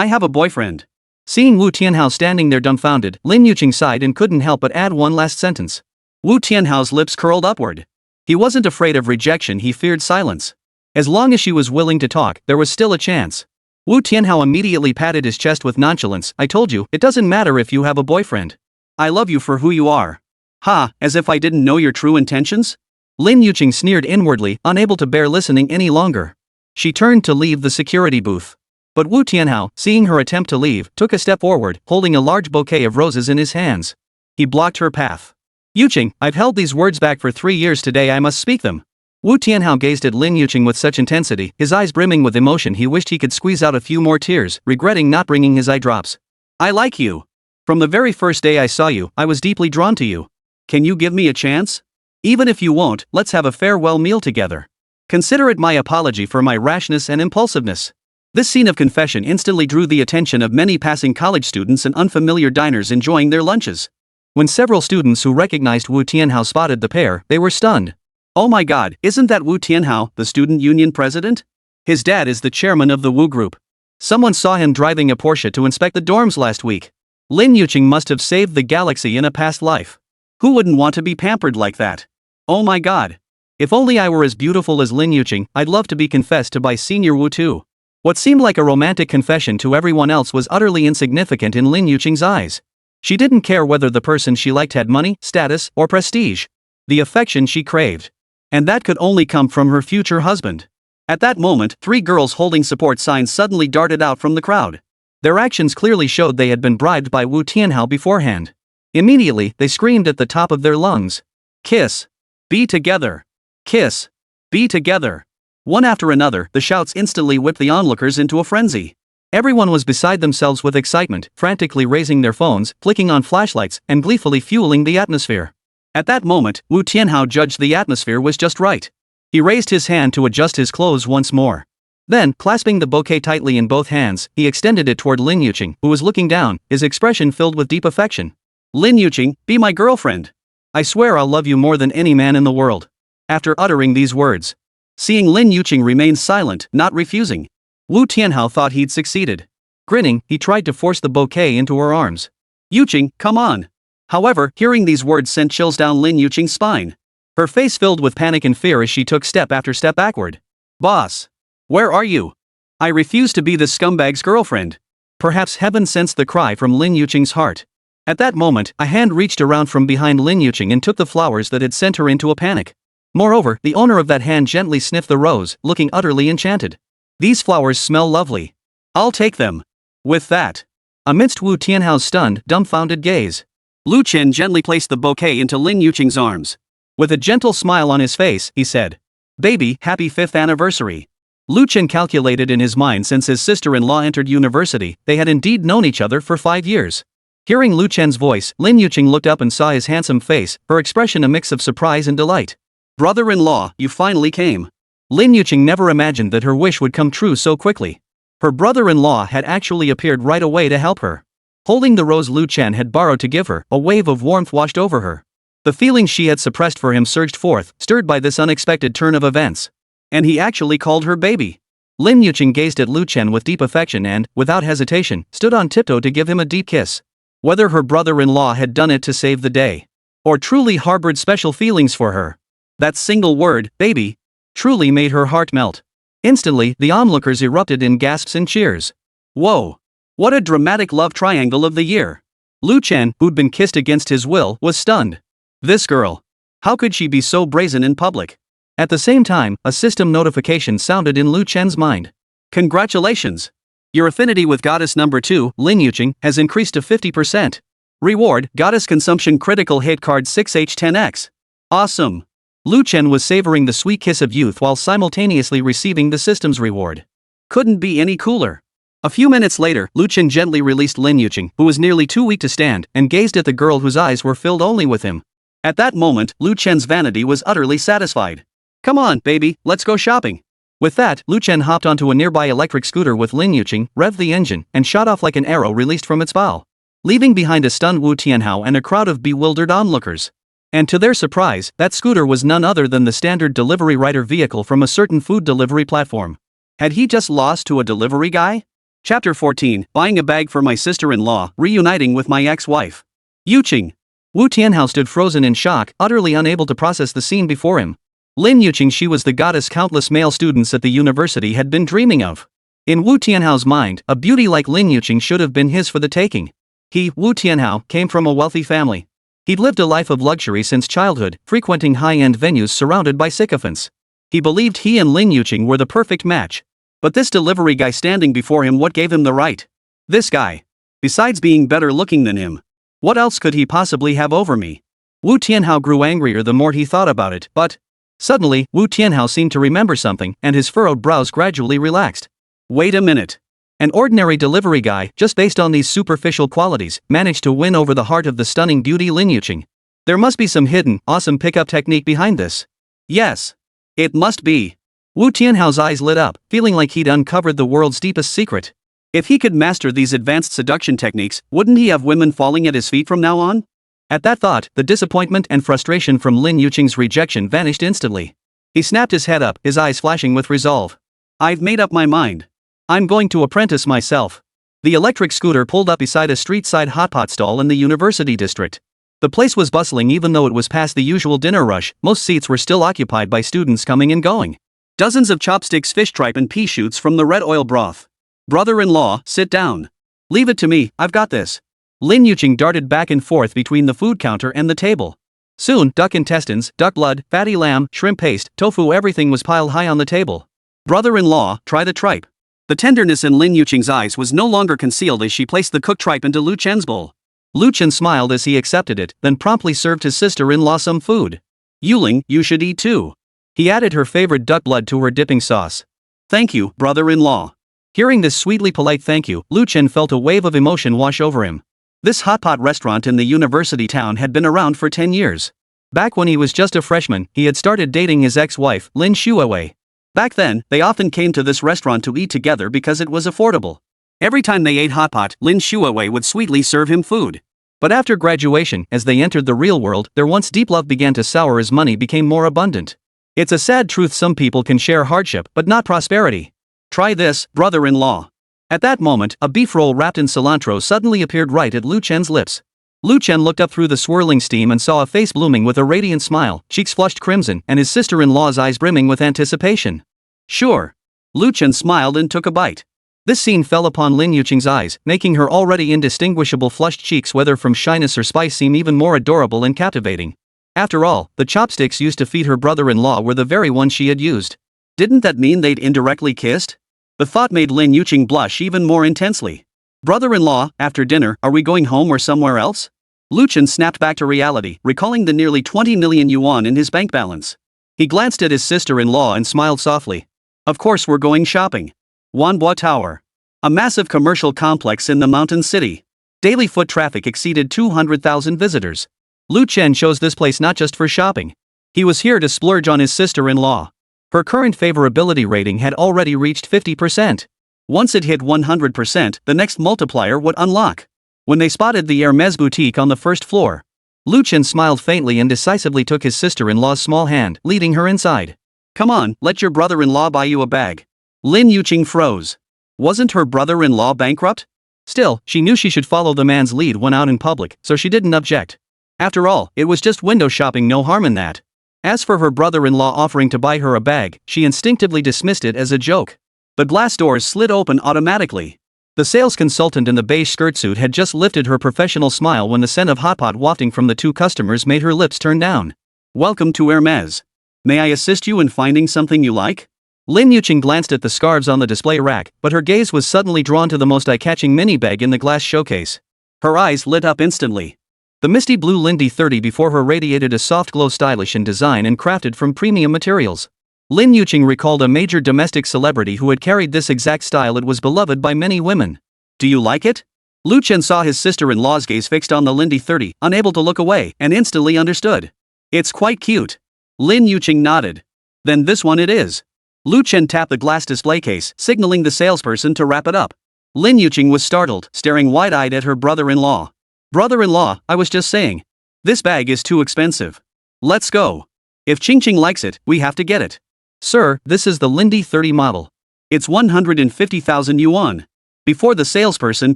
I have a boyfriend. Seeing Wu Tianhao standing there dumbfounded, Lin Yuqing sighed and couldn't help but add one last sentence. Wu Tianhao's lips curled upward. He wasn't afraid of rejection, he feared silence. As long as she was willing to talk, there was still a chance. Wu Tianhao immediately patted his chest with nonchalance. I told you, it doesn't matter if you have a boyfriend. I love you for who you are. Ha, as if I didn't know your true intentions? Lin Yuqing sneered inwardly, unable to bear listening any longer. She turned to leave the security booth. But Wu Tianhao, seeing her attempt to leave, took a step forward, holding a large bouquet of roses in his hands. He blocked her path. Yuqing, I've held these words back for 3 years, today I must speak them. Wu Tianhao gazed at Lin Yuqing with such intensity, his eyes brimming with emotion he wished he could squeeze out a few more tears, regretting not bringing his eye drops. I like you. From the very first day I saw you, I was deeply drawn to you. Can you give me a chance? Even if you won't, let's have a farewell meal together. Consider it my apology for my rashness and impulsiveness. This scene of confession instantly drew the attention of many passing college students and unfamiliar diners enjoying their lunches. When several students who recognized Wu Tianhao spotted the pair, they were stunned. Oh my god, isn't that Wu Tianhao, the student union president? His dad is the chairman of the Wu group. Someone saw him driving a Porsche to inspect the dorms last week. Lin Yuqing must have saved the galaxy in a past life. Who wouldn't want to be pampered like that? Oh my god. If only I were as beautiful as Lin Yuqing, I'd love to be confessed to by Senior Wu too. What seemed like a romantic confession to everyone else was utterly insignificant in Lin Yuqing's eyes. She didn't care whether the person she liked had money, status, or prestige. The affection she craved. And that could only come from her future husband. At that moment, 3 girls holding support signs suddenly darted out from the crowd. Their actions clearly showed they had been bribed by Wu Tianhao beforehand. Immediately, they screamed at the top of their lungs. Kiss. Be together. Kiss. Be together. One after another, the shouts instantly whipped the onlookers into a frenzy. Everyone was beside themselves with excitement, frantically raising their phones, flicking on flashlights, and gleefully fueling the atmosphere. At that moment, Wu Tianhao judged the atmosphere was just right. He raised his hand to adjust his clothes once more. Then, clasping the bouquet tightly in both hands, he extended it toward Lin Yuqing, who was looking down, his expression filled with deep affection. Lin Yuqing, be my girlfriend. I swear I'll love you more than any man in the world. After uttering these words, seeing Lin Yuqing remain silent, not refusing, Wu Tianhao thought he'd succeeded. Grinning, he tried to force the bouquet into her arms. Yuqing, come on. However, hearing these words sent chills down Lin Yuqing's spine. Her face filled with panic and fear as she took step after step backward. Boss. Where are you? I refuse to be this scumbag's girlfriend. Perhaps heaven sensed the cry from Lin Yuqing's heart. At that moment, a hand reached around from behind Lin Yuqing and took the flowers that had sent her into a panic. Moreover, the owner of that hand gently sniffed the rose, looking utterly enchanted. These flowers smell lovely. I'll take them. With that, amidst Wu Tianhao's stunned, dumbfounded gaze, Lu Chen gently placed the bouquet into Lin Yuqing's arms. With a gentle smile on his face, he said, Baby, happy 5th anniversary. Lu Chen calculated in his mind since his sister-in-law entered university, they had indeed known each other for 5 years. Hearing Lu Chen's voice, Lin Yuqing looked up and saw his handsome face, her expression a mix of surprise and delight. Brother-in-law, you finally came. Lin Yuqing never imagined that her wish would come true so quickly. Her brother-in-law had actually appeared right away to help her. Holding the rose Lu Chen had borrowed to give her, a wave of warmth washed over her. The feelings she had suppressed for him surged forth, stirred by this unexpected turn of events. And he actually called her baby. Lin Yuqing gazed at Lu Chen with deep affection and, without hesitation, stood on tiptoe to give him a deep kiss. Whether her brother-in-law had done it to save the day, or truly harbored special feelings for her, that single word, baby, truly made her heart melt. Instantly, the onlookers erupted in gasps and cheers. Whoa! What a dramatic love triangle of the year! Lu Chen, who'd been kissed against his will, was stunned. This girl. How could she be so brazen in public? At the same time, a system notification sounded in Lu Chen's mind. Congratulations! Your affinity with goddess number 2, Lin Yuqing, has increased to 50%. Reward, goddess consumption critical hit card 6H10X. Awesome! Lu Chen was savoring the sweet kiss of youth while simultaneously receiving the system's reward. Couldn't be any cooler. A few minutes later, Lu Chen gently released Lin Yuqing, who was nearly too weak to stand, and gazed at the girl whose eyes were filled only with him. At that moment, Lu Chen's vanity was utterly satisfied. Come on, baby, let's go shopping. With that, Lu Chen hopped onto a nearby electric scooter with Lin Yuqing, revved the engine, and shot off like an arrow released from its bow, leaving behind a stunned Wu Tianhao and a crowd of bewildered onlookers. And to their surprise, that scooter was none other than the standard delivery rider vehicle from a certain food delivery platform. Had he just lost to a delivery guy? Chapter 14, Buying a Bag for My Sister-in-Law, Reuniting with My Ex-Wife. Yuqing. Wu Tianhao stood frozen in shock, utterly unable to process the scene before him. Lin Yuqing, she was the goddess countless male students at the university had been dreaming of. In Wu Tianhao's mind, a beauty like Lin Yuqing should have been his for the taking. He, Wu Tianhao, came from a wealthy family. He'd lived a life of luxury since childhood, frequenting high-end venues surrounded by sycophants. He believed he and Lin Yuqing were the perfect match. But this delivery guy standing before him, what gave him the right? This guy. Besides being better looking than him, what else could he possibly have over me? Wu Tianhao grew angrier the more he thought about it, but suddenly, Wu Tianhao seemed to remember something, and his furrowed brows gradually relaxed. Wait a minute. An ordinary delivery guy, just based on these superficial qualities, managed to win over the heart of the stunning beauty Lin Yuqing. There must be some hidden, awesome pickup technique behind this. Yes. It must be. Wu Tianhao's eyes lit up, feeling like he'd uncovered the world's deepest secret. If he could master these advanced seduction techniques, wouldn't he have women falling at his feet from now on? At that thought, the disappointment and frustration from Lin Yuqing's rejection vanished instantly. He snapped his head up, his eyes flashing with resolve. I've made up my mind. I'm going to apprentice myself. The electric scooter pulled up beside a street-side hotpot stall in the university district. The place was bustling even though it was past the usual dinner rush. Most seats were still occupied by students coming and going. Dozens of chopsticks, fish tripe and pea shoots from the red oil broth. Brother-in-law, sit down. Leave it to me, I've got this. Lin Yuqing darted back and forth between the food counter and the table. Soon, duck intestines, duck blood, fatty lamb, shrimp paste, tofu, everything was piled high on the table. Brother-in-law, try the tripe. The tenderness in Lin Yuqing's eyes was no longer concealed as she placed the cooked tripe into Lu Chen's bowl. Lu Chen smiled as he accepted it, then promptly served his sister-in-law some food. Yuling, you should eat too. He added her favorite duck blood to her dipping sauce. Thank you, brother-in-law. Hearing this sweetly polite thank you, Lu Chen felt a wave of emotion wash over him. This hotpot restaurant in the university town had been around for 10 years. Back when he was just a freshman, he had started dating his ex-wife, Lin Yuqing. Back then, they often came to this restaurant to eat together because it was affordable. Every time they ate hotpot, Lin Yuqing would sweetly serve him food. But after graduation, as they entered the real world, their once deep love began to sour as money became more abundant. It's a sad truth, some people can share hardship, but not prosperity. Try this, brother-in-law. At that moment, a beef roll wrapped in cilantro suddenly appeared right at Lu Chen's lips. Lu Chen looked up through the swirling steam and saw a face blooming with a radiant smile, cheeks flushed crimson, and his sister-in-law's eyes brimming with anticipation. Sure. Lu Chen smiled and took a bite. This scene fell upon Lin Yuqing's eyes, making her already indistinguishable flushed cheeks, whether from shyness or spice, seem even more adorable and captivating. After all, the chopsticks used to feed her brother-in-law were the very ones she had used. Didn't that mean they'd indirectly kissed? The thought made Lin Yuqing blush even more intensely. Brother-in-law, after dinner, are we going home or somewhere else? Lu Chen snapped back to reality, recalling the nearly 20 million yuan in his bank balance. He glanced at his sister-in-law and smiled softly. Of course we're going shopping. Wanbo Tower. A massive commercial complex in the mountain city. Daily foot traffic exceeded 200,000 visitors. Lu Chen chose this place not just for shopping. He was here to splurge on his sister-in-law. Her current favorability rating had already reached 50%. Once it hit 100%, the next multiplier would unlock. When they spotted the Hermès boutique on the first floor, Lu Chen smiled faintly and decisively took his sister-in-law's small hand, leading her inside. Come on, let your brother-in-law buy you a bag. Lin Yuqing froze. Wasn't her brother-in-law bankrupt? Still, she knew she should follow the man's lead when out in public, so she didn't object. After all, it was just window shopping, no harm in that. As for her brother-in-law offering to buy her a bag, she instinctively dismissed it as a joke. The glass doors slid open automatically. The sales consultant in the beige skirt suit had just lifted her professional smile when the scent of hotpot wafting from the two customers made her lips turn down. Welcome to Hermès. May I assist you in finding something you like? Lin Yuqing glanced at the scarves on the display rack, but her gaze was suddenly drawn to the most eye-catching mini bag in the glass showcase. Her eyes lit up instantly. The misty blue Lindy 30 before her radiated a soft glow, stylish in design and crafted from premium materials. Lin Yuqing recalled a major domestic celebrity who had carried this exact style. It was beloved by many women. Do you like it? Lu Chen saw his sister-in-law's gaze fixed on the Lindy 30, unable to look away, and instantly understood. It's quite cute. Lin Yuqing nodded. Then this one it is. Lu Chen tapped the glass display case, signaling the salesperson to wrap it up. Lin Yuqing was startled, staring wide-eyed at her brother-in-law. Brother-in-law, I was just saying. This bag is too expensive. Let's go. If Ching likes it, we have to get it. Sir, this is the Lindy 30 model. It's 150,000 yuan. Before the salesperson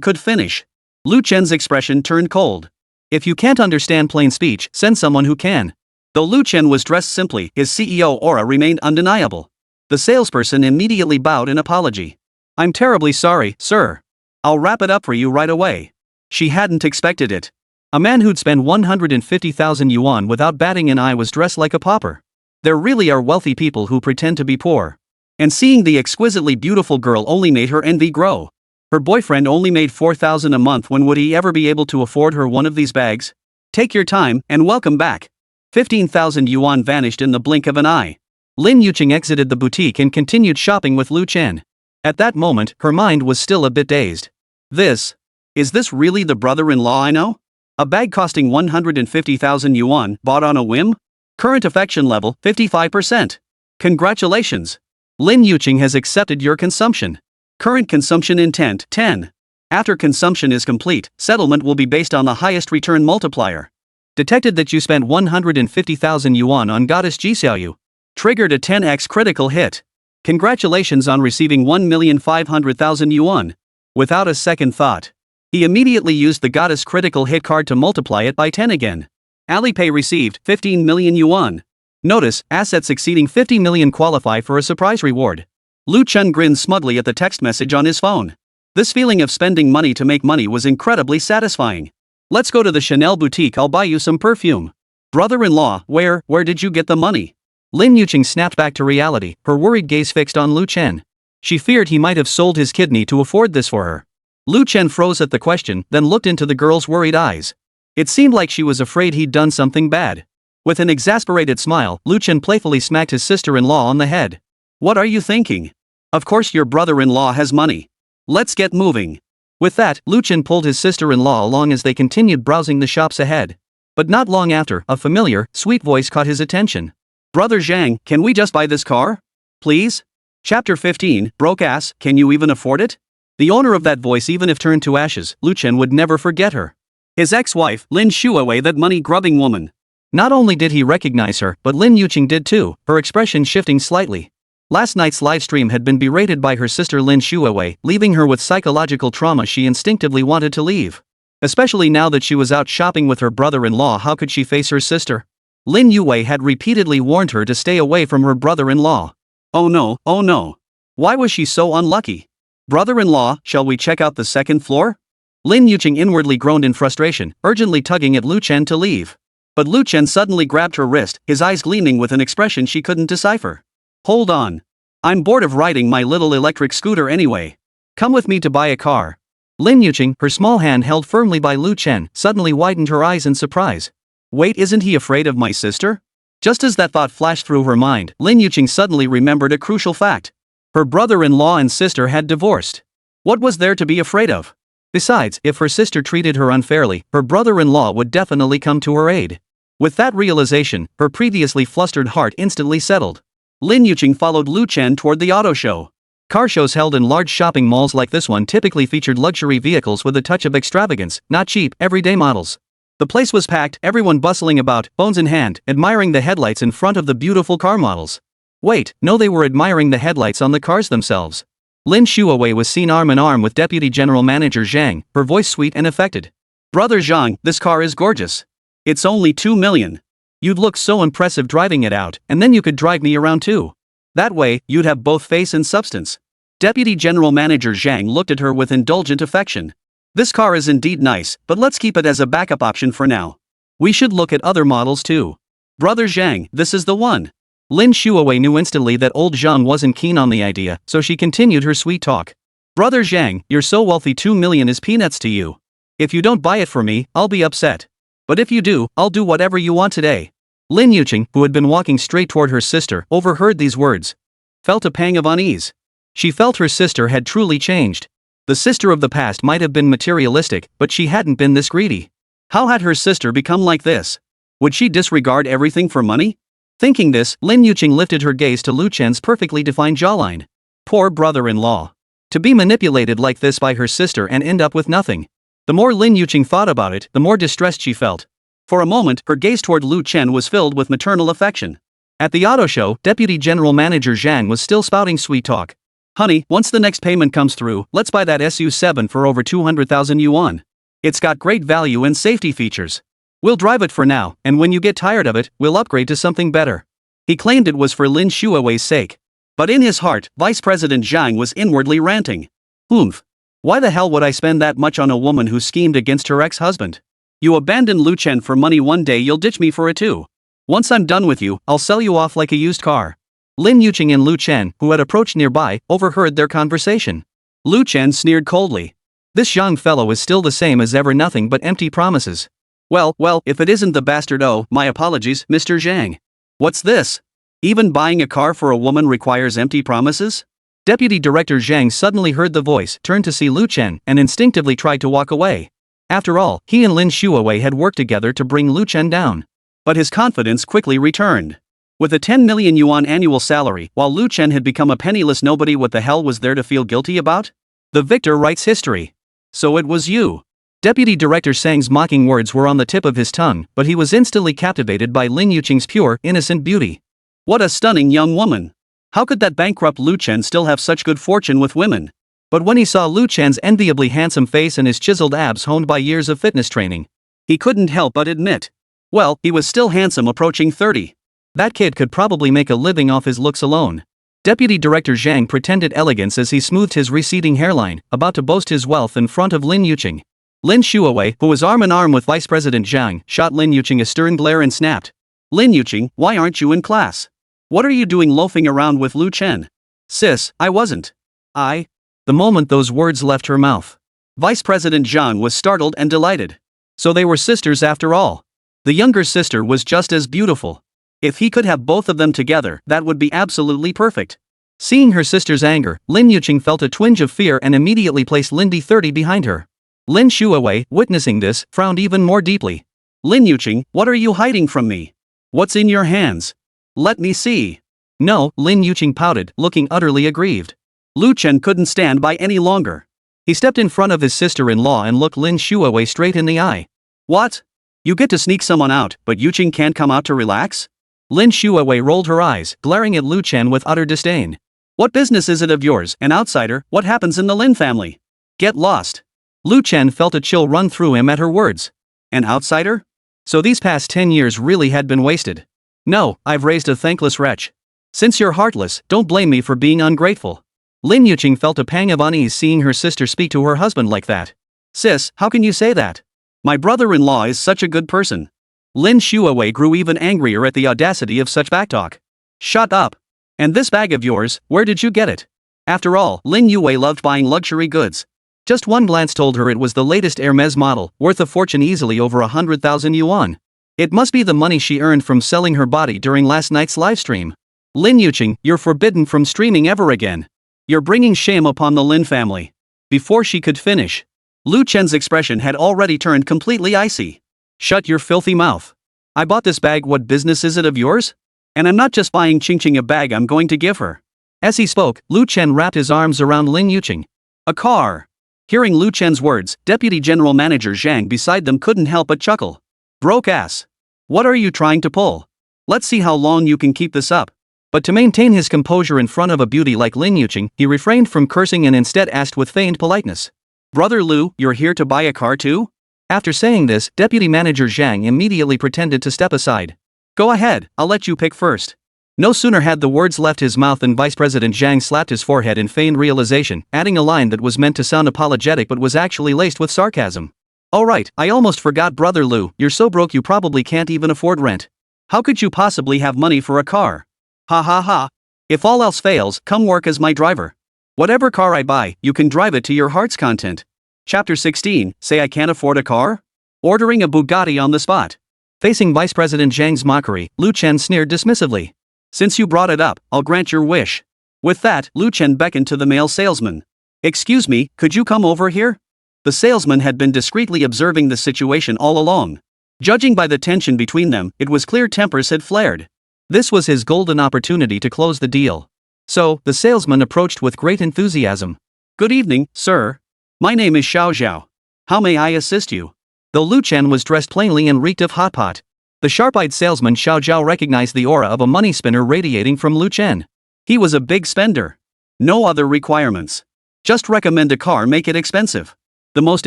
could finish, Lu Chen's expression turned cold. If you can't understand plain speech, send someone who can. Though Lu Chen was dressed simply, his CEO aura remained undeniable. The salesperson immediately bowed in apology. I'm terribly sorry, sir. I'll wrap it up for you right away. She hadn't expected it. A man who'd spend 150,000 yuan without batting an eye was dressed like a pauper. There really are wealthy people who pretend to be poor. And seeing the exquisitely beautiful girl only made her envy grow. Her boyfriend only made 4,000 a month. When would he ever be able to afford her one of these bags? Take your time, and welcome back. 15,000 yuan vanished in the blink of an eye. Lin Yuqing exited the boutique and continued shopping with Lu Chen. At that moment, her mind was still a bit dazed. Is this really the brother-in-law I know? A bag costing 150,000 yuan, bought on a whim? Current affection level, 55%. Congratulations. Lin Yuqing has accepted your consumption. Current consumption intent, 10. After consumption is complete, settlement will be based on the highest return multiplier. Detected that you spent 150,000 yuan on goddess Ji Xiaoyu. Triggered a 10x critical hit. Congratulations on receiving 1,500,000 yuan. Without a second thought, he immediately used the goddess critical hit card to multiply it by 10 again. Alipay received 15 million yuan. Notice, assets exceeding 50 million qualify for a surprise reward. Lu Chen grinned smugly at the text message on his phone. This feeling of spending money to make money was incredibly satisfying. Let's go to the Chanel boutique, I'll buy you some perfume. Brother-in-law, where did you get the money? Lin Yuqing snapped back to reality, her worried gaze fixed on Lu Chen. She feared he might have sold his kidney to afford this for her. Lu Chen froze at the question, then looked into the girl's worried eyes. It seemed like she was afraid he'd done something bad. With an exasperated smile, Lu Chen playfully smacked his sister-in-law on the head. What are you thinking? Of course your brother-in-law has money. Let's get moving. With that, Lu Chen pulled his sister-in-law along as they continued browsing the shops ahead. But not long after, a familiar, sweet voice caught his attention. Brother Zhang, can we just buy this car? Please? Chapter 15, Broke Ass, can you even afford it? The owner of that voice, even if turned to ashes, Lu Chen would never forget her. His ex-wife, Lin Yuqing, that money-grubbing woman. Not only did he recognize her, but Lin Yuqing did too, her expression shifting slightly. Last night's livestream had been berated by her sister Lin Yuqing, leaving her with psychological trauma. She instinctively wanted to leave. Especially now that she was out shopping with her brother-in-law, how could she face her sister? Lin Yuqing had repeatedly warned her to stay away from her brother-in-law. Oh no. Why was she so unlucky? Brother-in-law, shall we check out the second floor? Lin Yuqing inwardly groaned in frustration, urgently tugging at Lu Chen to leave. But Lu Chen suddenly grabbed her wrist, his eyes gleaming with an expression she couldn't decipher. Hold on. I'm bored of riding my little electric scooter anyway. Come with me to buy a car. Lin Yuqing, her small hand held firmly by Lu Chen, suddenly widened her eyes in surprise. Wait, isn't he afraid of my sister? Just as that thought flashed through her mind, Lin Yuqing suddenly remembered a crucial fact. Her brother-in-law and sister had divorced. What was there to be afraid of? Besides, if her sister treated her unfairly, her brother-in-law would definitely come to her aid. With that realization, her previously flustered heart instantly settled. Lin Yuqing followed Lu Chen toward the auto show. Car shows held in large shopping malls like this one typically featured luxury vehicles with a touch of extravagance, not cheap, everyday models. The place was packed, everyone bustling about, phones in hand, admiring the headlights in front of the beautiful car models. Wait, no, they were admiring the headlights on the cars themselves. Lin Yuqing was seen arm in arm with Deputy General Manager Zhang, her voice sweet and affected. Brother Zhang, this car is gorgeous. It's only 2 million. You'd look so impressive driving it out, and then you could drive me around too. That way, you'd have both face and substance. Deputy General Manager Zhang looked at her with indulgent affection. This car is indeed nice, but let's keep it as a backup option for now. We should look at other models too. Brother Zhang, this is the one. Lin Yuqing knew instantly that old Zhang wasn't keen on the idea, so she continued her sweet talk. Brother Zhang, you're so wealthy, 2 million is peanuts to you. If you don't buy it for me, I'll be upset. But if you do, I'll do whatever you want today. Lin Yuqing, who had been walking straight toward her sister, overheard these words. Felt a pang of unease. She felt her sister had truly changed. The sister of the past might have been materialistic, but she hadn't been this greedy. How had her sister become like this? Would she disregard everything for money? Thinking this, Lin Yuqing lifted her gaze to Lu Chen's perfectly defined jawline. Poor brother-in-law. To be manipulated like this by her sister and end up with nothing. The more Lin Yuqing thought about it, the more distressed she felt. For a moment, her gaze toward Lu Chen was filled with maternal affection. At the auto show, Deputy General Manager Zhang was still spouting sweet talk. Honey, once the next payment comes through, let's buy that SU7 for over 200,000 yuan. It's got great value and safety features. We'll drive it for now, and when you get tired of it, we'll upgrade to something better. He claimed it was for Lin Yuqing's sake. But in his heart, Vice President Zhang was inwardly ranting. Why the hell would I spend that much on a woman who schemed against her ex-husband? You abandon Lu Chen for money, one day you'll ditch me for it too. Once I'm done with you, I'll sell you off like a used car. Lin Yuqing and Lu Chen, who had approached nearby, overheard their conversation. Lu Chen sneered coldly. This Zhang fellow is still the same as ever, nothing but empty promises. Well, if it isn't the bastard. Oh, my apologies, Mr. Zhang. What's this? Even buying a car for a woman requires empty promises? Deputy Director Zhang suddenly heard the voice, turned to see Lu Chen, and instinctively tried to walk away. After all, he and Lin Yuqing had worked together to bring Lu Chen down. But his confidence quickly returned. With a 10 million yuan annual salary, while Lu Chen had become a penniless nobody, what the hell was there to feel guilty about? The victor writes history. So it was you. Deputy Director Zhang's mocking words were on the tip of his tongue, but he was instantly captivated by Lin Yuqing's pure, innocent beauty. What a stunning young woman. How could that bankrupt Lu Chen still have such good fortune with women? But when he saw Lu Chen's enviably handsome face and his chiseled abs honed by years of fitness training, he couldn't help but admit. Well, he was still handsome, approaching 30. That kid could probably make a living off his looks alone. Deputy Director Zhang pretended elegance as he smoothed his receding hairline, about to boast his wealth in front of Lin Yuqing. Lin Yuqing, who was arm in arm with Vice President Zhang, shot Lin Yuqing a stern glare and snapped. Lin Yuqing, why aren't you in class? What are you doing loafing around with Lu Chen? Sis, I wasn't. The moment those words left her mouth, Vice President Zhang was startled and delighted. So they were sisters after all. The younger sister was just as beautiful. If he could have both of them together, that would be absolutely perfect. Seeing her sister's anger, Lin Yuqing felt a twinge of fear and immediately placed Lindy 30 behind her. Lin Yuqing, witnessing this, frowned even more deeply. Lin Yuqing, what are you hiding from me? What's in your hands? Let me see. No, Lin Yuqing pouted, looking utterly aggrieved. Lu Chen couldn't stand by any longer. He stepped in front of his sister-in-law and looked Lin Yuqing straight in the eye. What? You get to sneak someone out, but Yuqing can't come out to relax? Lin Yuqing rolled her eyes, glaring at Lu Chen with utter disdain. What business is it of yours, an outsider? What happens in the Lin family? Get lost. Lu Chen felt a chill run through him at her words. An outsider? So these past 10 years really had been wasted. No, I've raised a thankless wretch. Since you're heartless, don't blame me for being ungrateful. Lin Yuqing felt a pang of unease seeing her sister speak to her husband like that. Sis, how can you say that? My brother-in-law is such a good person. Lin Yuqing grew even angrier at the audacity of such backtalk. Shut up. And this bag of yours, where did you get it? After all, Lin Yuqing loved buying luxury goods. Just one glance told her it was the latest Hermes model, worth a fortune, easily over 100,000 yuan. It must be the money she earned from selling her body during last night's livestream. Lin Yuqing, you're forbidden from streaming ever again. You're bringing shame upon the Lin family. Before she could finish, Lu Chen's expression had already turned completely icy. Shut your filthy mouth. I bought this bag, what business is it of yours? And I'm not just buying Ching a bag, I'm going to give her. As he spoke, Lu Chen wrapped his arms around Lin Yuqing. A car. Hearing Lu Chen's words, Deputy General Manager Zhang beside them couldn't help but chuckle. Broke ass. What are you trying to pull? Let's see how long you can keep this up. But to maintain his composure in front of a beauty like Lin Yuqing, he refrained from cursing and instead asked with feigned politeness. Brother Lu, you're here to buy a car too? After saying this, Deputy Manager Zhang immediately pretended to step aside. Go ahead, I'll let you pick first. No sooner had the words left his mouth than Vice President Zhang slapped his forehead in feigned realization, adding a line that was meant to sound apologetic but was actually laced with sarcasm. Alright, I almost forgot, Brother Lu, you're so broke you probably can't even afford rent. How could you possibly have money for a car? Ha ha ha. If all else fails, come work as my driver. Whatever car I buy, you can drive it to your heart's content. Chapter 16, Say I Can't Afford a Car? Ordering a Bugatti on the spot. Facing Vice President Zhang's mockery, Lu Chen sneered dismissively. Since you brought it up, I'll grant your wish. With that, Lu Chen beckoned to the male salesman. Excuse me, could you come over here? The salesman had been discreetly observing the situation all along. Judging by the tension between them, it was clear tempers had flared. This was his golden opportunity to close the deal. So, the salesman approached with great enthusiasm. Good evening, sir. My name is Xiao. How may I assist you? Though Lu Chen was dressed plainly and reeked of hot pot, the sharp-eyed salesman Xiao Zhao recognized the aura of a money spinner radiating from Lu Chen. He was a big spender. No other requirements. Just recommend a car, make it expensive. The most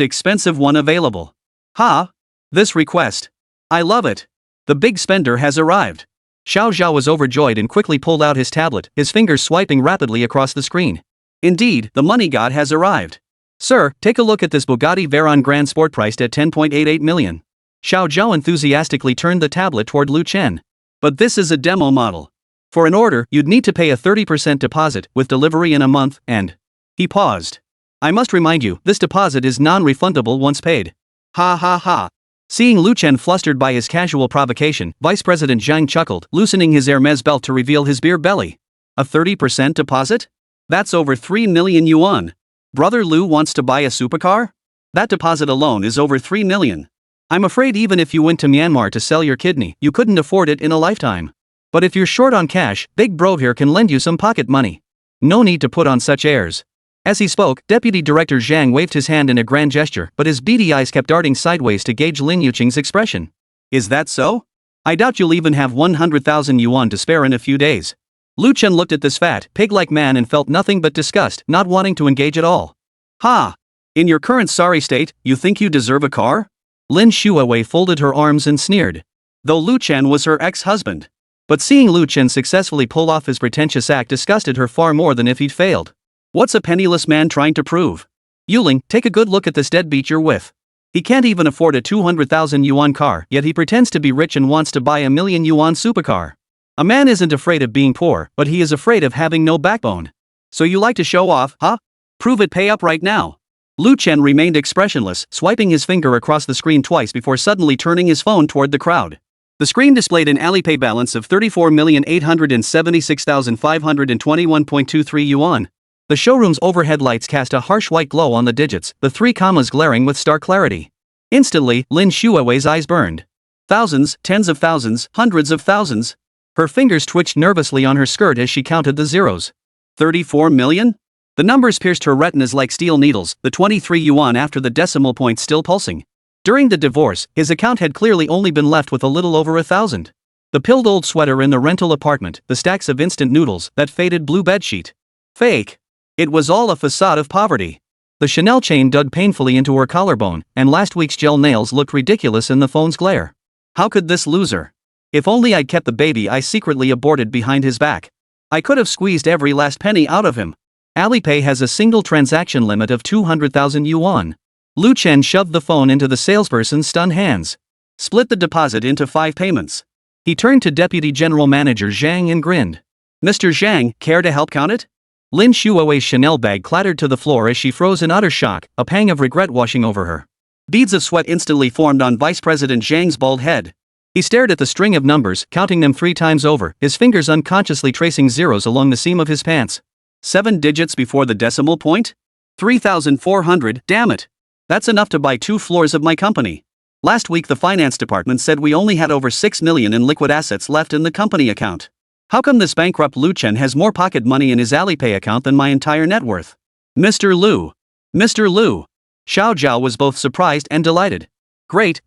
expensive one available. Ha! This request. I love it. The big spender has arrived. Xiao Zhao was overjoyed and quickly pulled out his tablet, his fingers swiping rapidly across the screen. Indeed, the money god has arrived. Sir, take a look at this Bugatti Veyron Grand Sport priced at 10.88 million. Xiao Zhao enthusiastically turned the tablet toward Lu Chen. But this is a demo model. For an order, you'd need to pay a 30% deposit, with delivery in a month, and... He paused. I must remind you, this deposit is non-refundable once paid. Ha ha ha. Seeing Lu Chen flustered by his casual provocation, Vice President Zhang chuckled, loosening his Hermes belt to reveal his beer belly. A 30% deposit? That's over 3 million yuan. Brother Lu wants to buy a supercar? That deposit alone is over 3 million. I'm afraid even if you went to Myanmar to sell your kidney, you couldn't afford it in a lifetime. But if you're short on cash, Big Bro here can lend you some pocket money. No need to put on such airs. As he spoke, Deputy Director Zhang waved his hand in a grand gesture, but his beady eyes kept darting sideways to gauge Lin Yuqing's expression. Is that so? I doubt you'll even have 100,000 yuan to spare in a few days. Lu Chen looked at this fat, pig-like man and felt nothing but disgust, not wanting to engage at all. Ha! In your current sorry state, you think you deserve a car? Lin Yuqing folded her arms and sneered. Though Lu Chen was her ex-husband. But seeing Lu Chen successfully pull off his pretentious act disgusted her far more than if he'd failed. What's a penniless man trying to prove? Yuling, take a good look at this deadbeat you're with. He can't even afford a 200,000 yuan car, yet he pretends to be rich and wants to buy a million-yuan supercar. A man isn't afraid of being poor, but he is afraid of having no backbone. So you like to show off, huh? Prove it, pay up right now. Lu Chen remained expressionless, swiping his finger across the screen twice before suddenly turning his phone toward the crowd. The screen displayed an Alipay balance of 34,876,521.23 yuan. The showroom's overhead lights cast a harsh white glow on the digits, the 3 commas glaring with stark clarity. Instantly, Lin Yuqing's eyes burned. Thousands, tens of thousands, hundreds of thousands. Her fingers twitched nervously on her skirt as she counted the zeros. 34 million? The numbers pierced her retinas like steel needles, the 23 yuan after the decimal point still pulsing. During the divorce, his account had clearly only been left with a little over 1,000. The pilled old sweater in the rental apartment, the stacks of instant noodles, that faded blue bedsheet. Fake. It was all a facade of poverty. The Chanel chain dug painfully into her collarbone, and last week's gel nails looked ridiculous in the phone's glare. How could this loser? If only I'd kept the baby I secretly aborted behind his back. I could have squeezed every last penny out of him. Alipay has a single transaction limit of 200,000 yuan. Lu Chen shoved the phone into the salesperson's stunned hands. Split the deposit into 5 payments. He turned to Deputy General Manager Zhang and grinned. Mr. Zhang, care to help count it? Lin Yuqing's Chanel bag clattered to the floor as she froze in utter shock, a pang of regret washing over her. Beads of sweat instantly formed on Vice President Zhang's bald head. He stared at the string of numbers, counting them 3 times over, his fingers unconsciously tracing zeros along the seam of his pants. 7 digits before the decimal point? 3,400, damn it. That's enough to buy 2 floors of my company. Last week the finance department said we only had over 6 million in liquid assets left in the company account. How come this bankrupt Lu Chen has more pocket money in his Alipay account than my entire net worth? Mr. Lu. Mr. Lu. Xiao Zhao was both surprised and delighted. Great,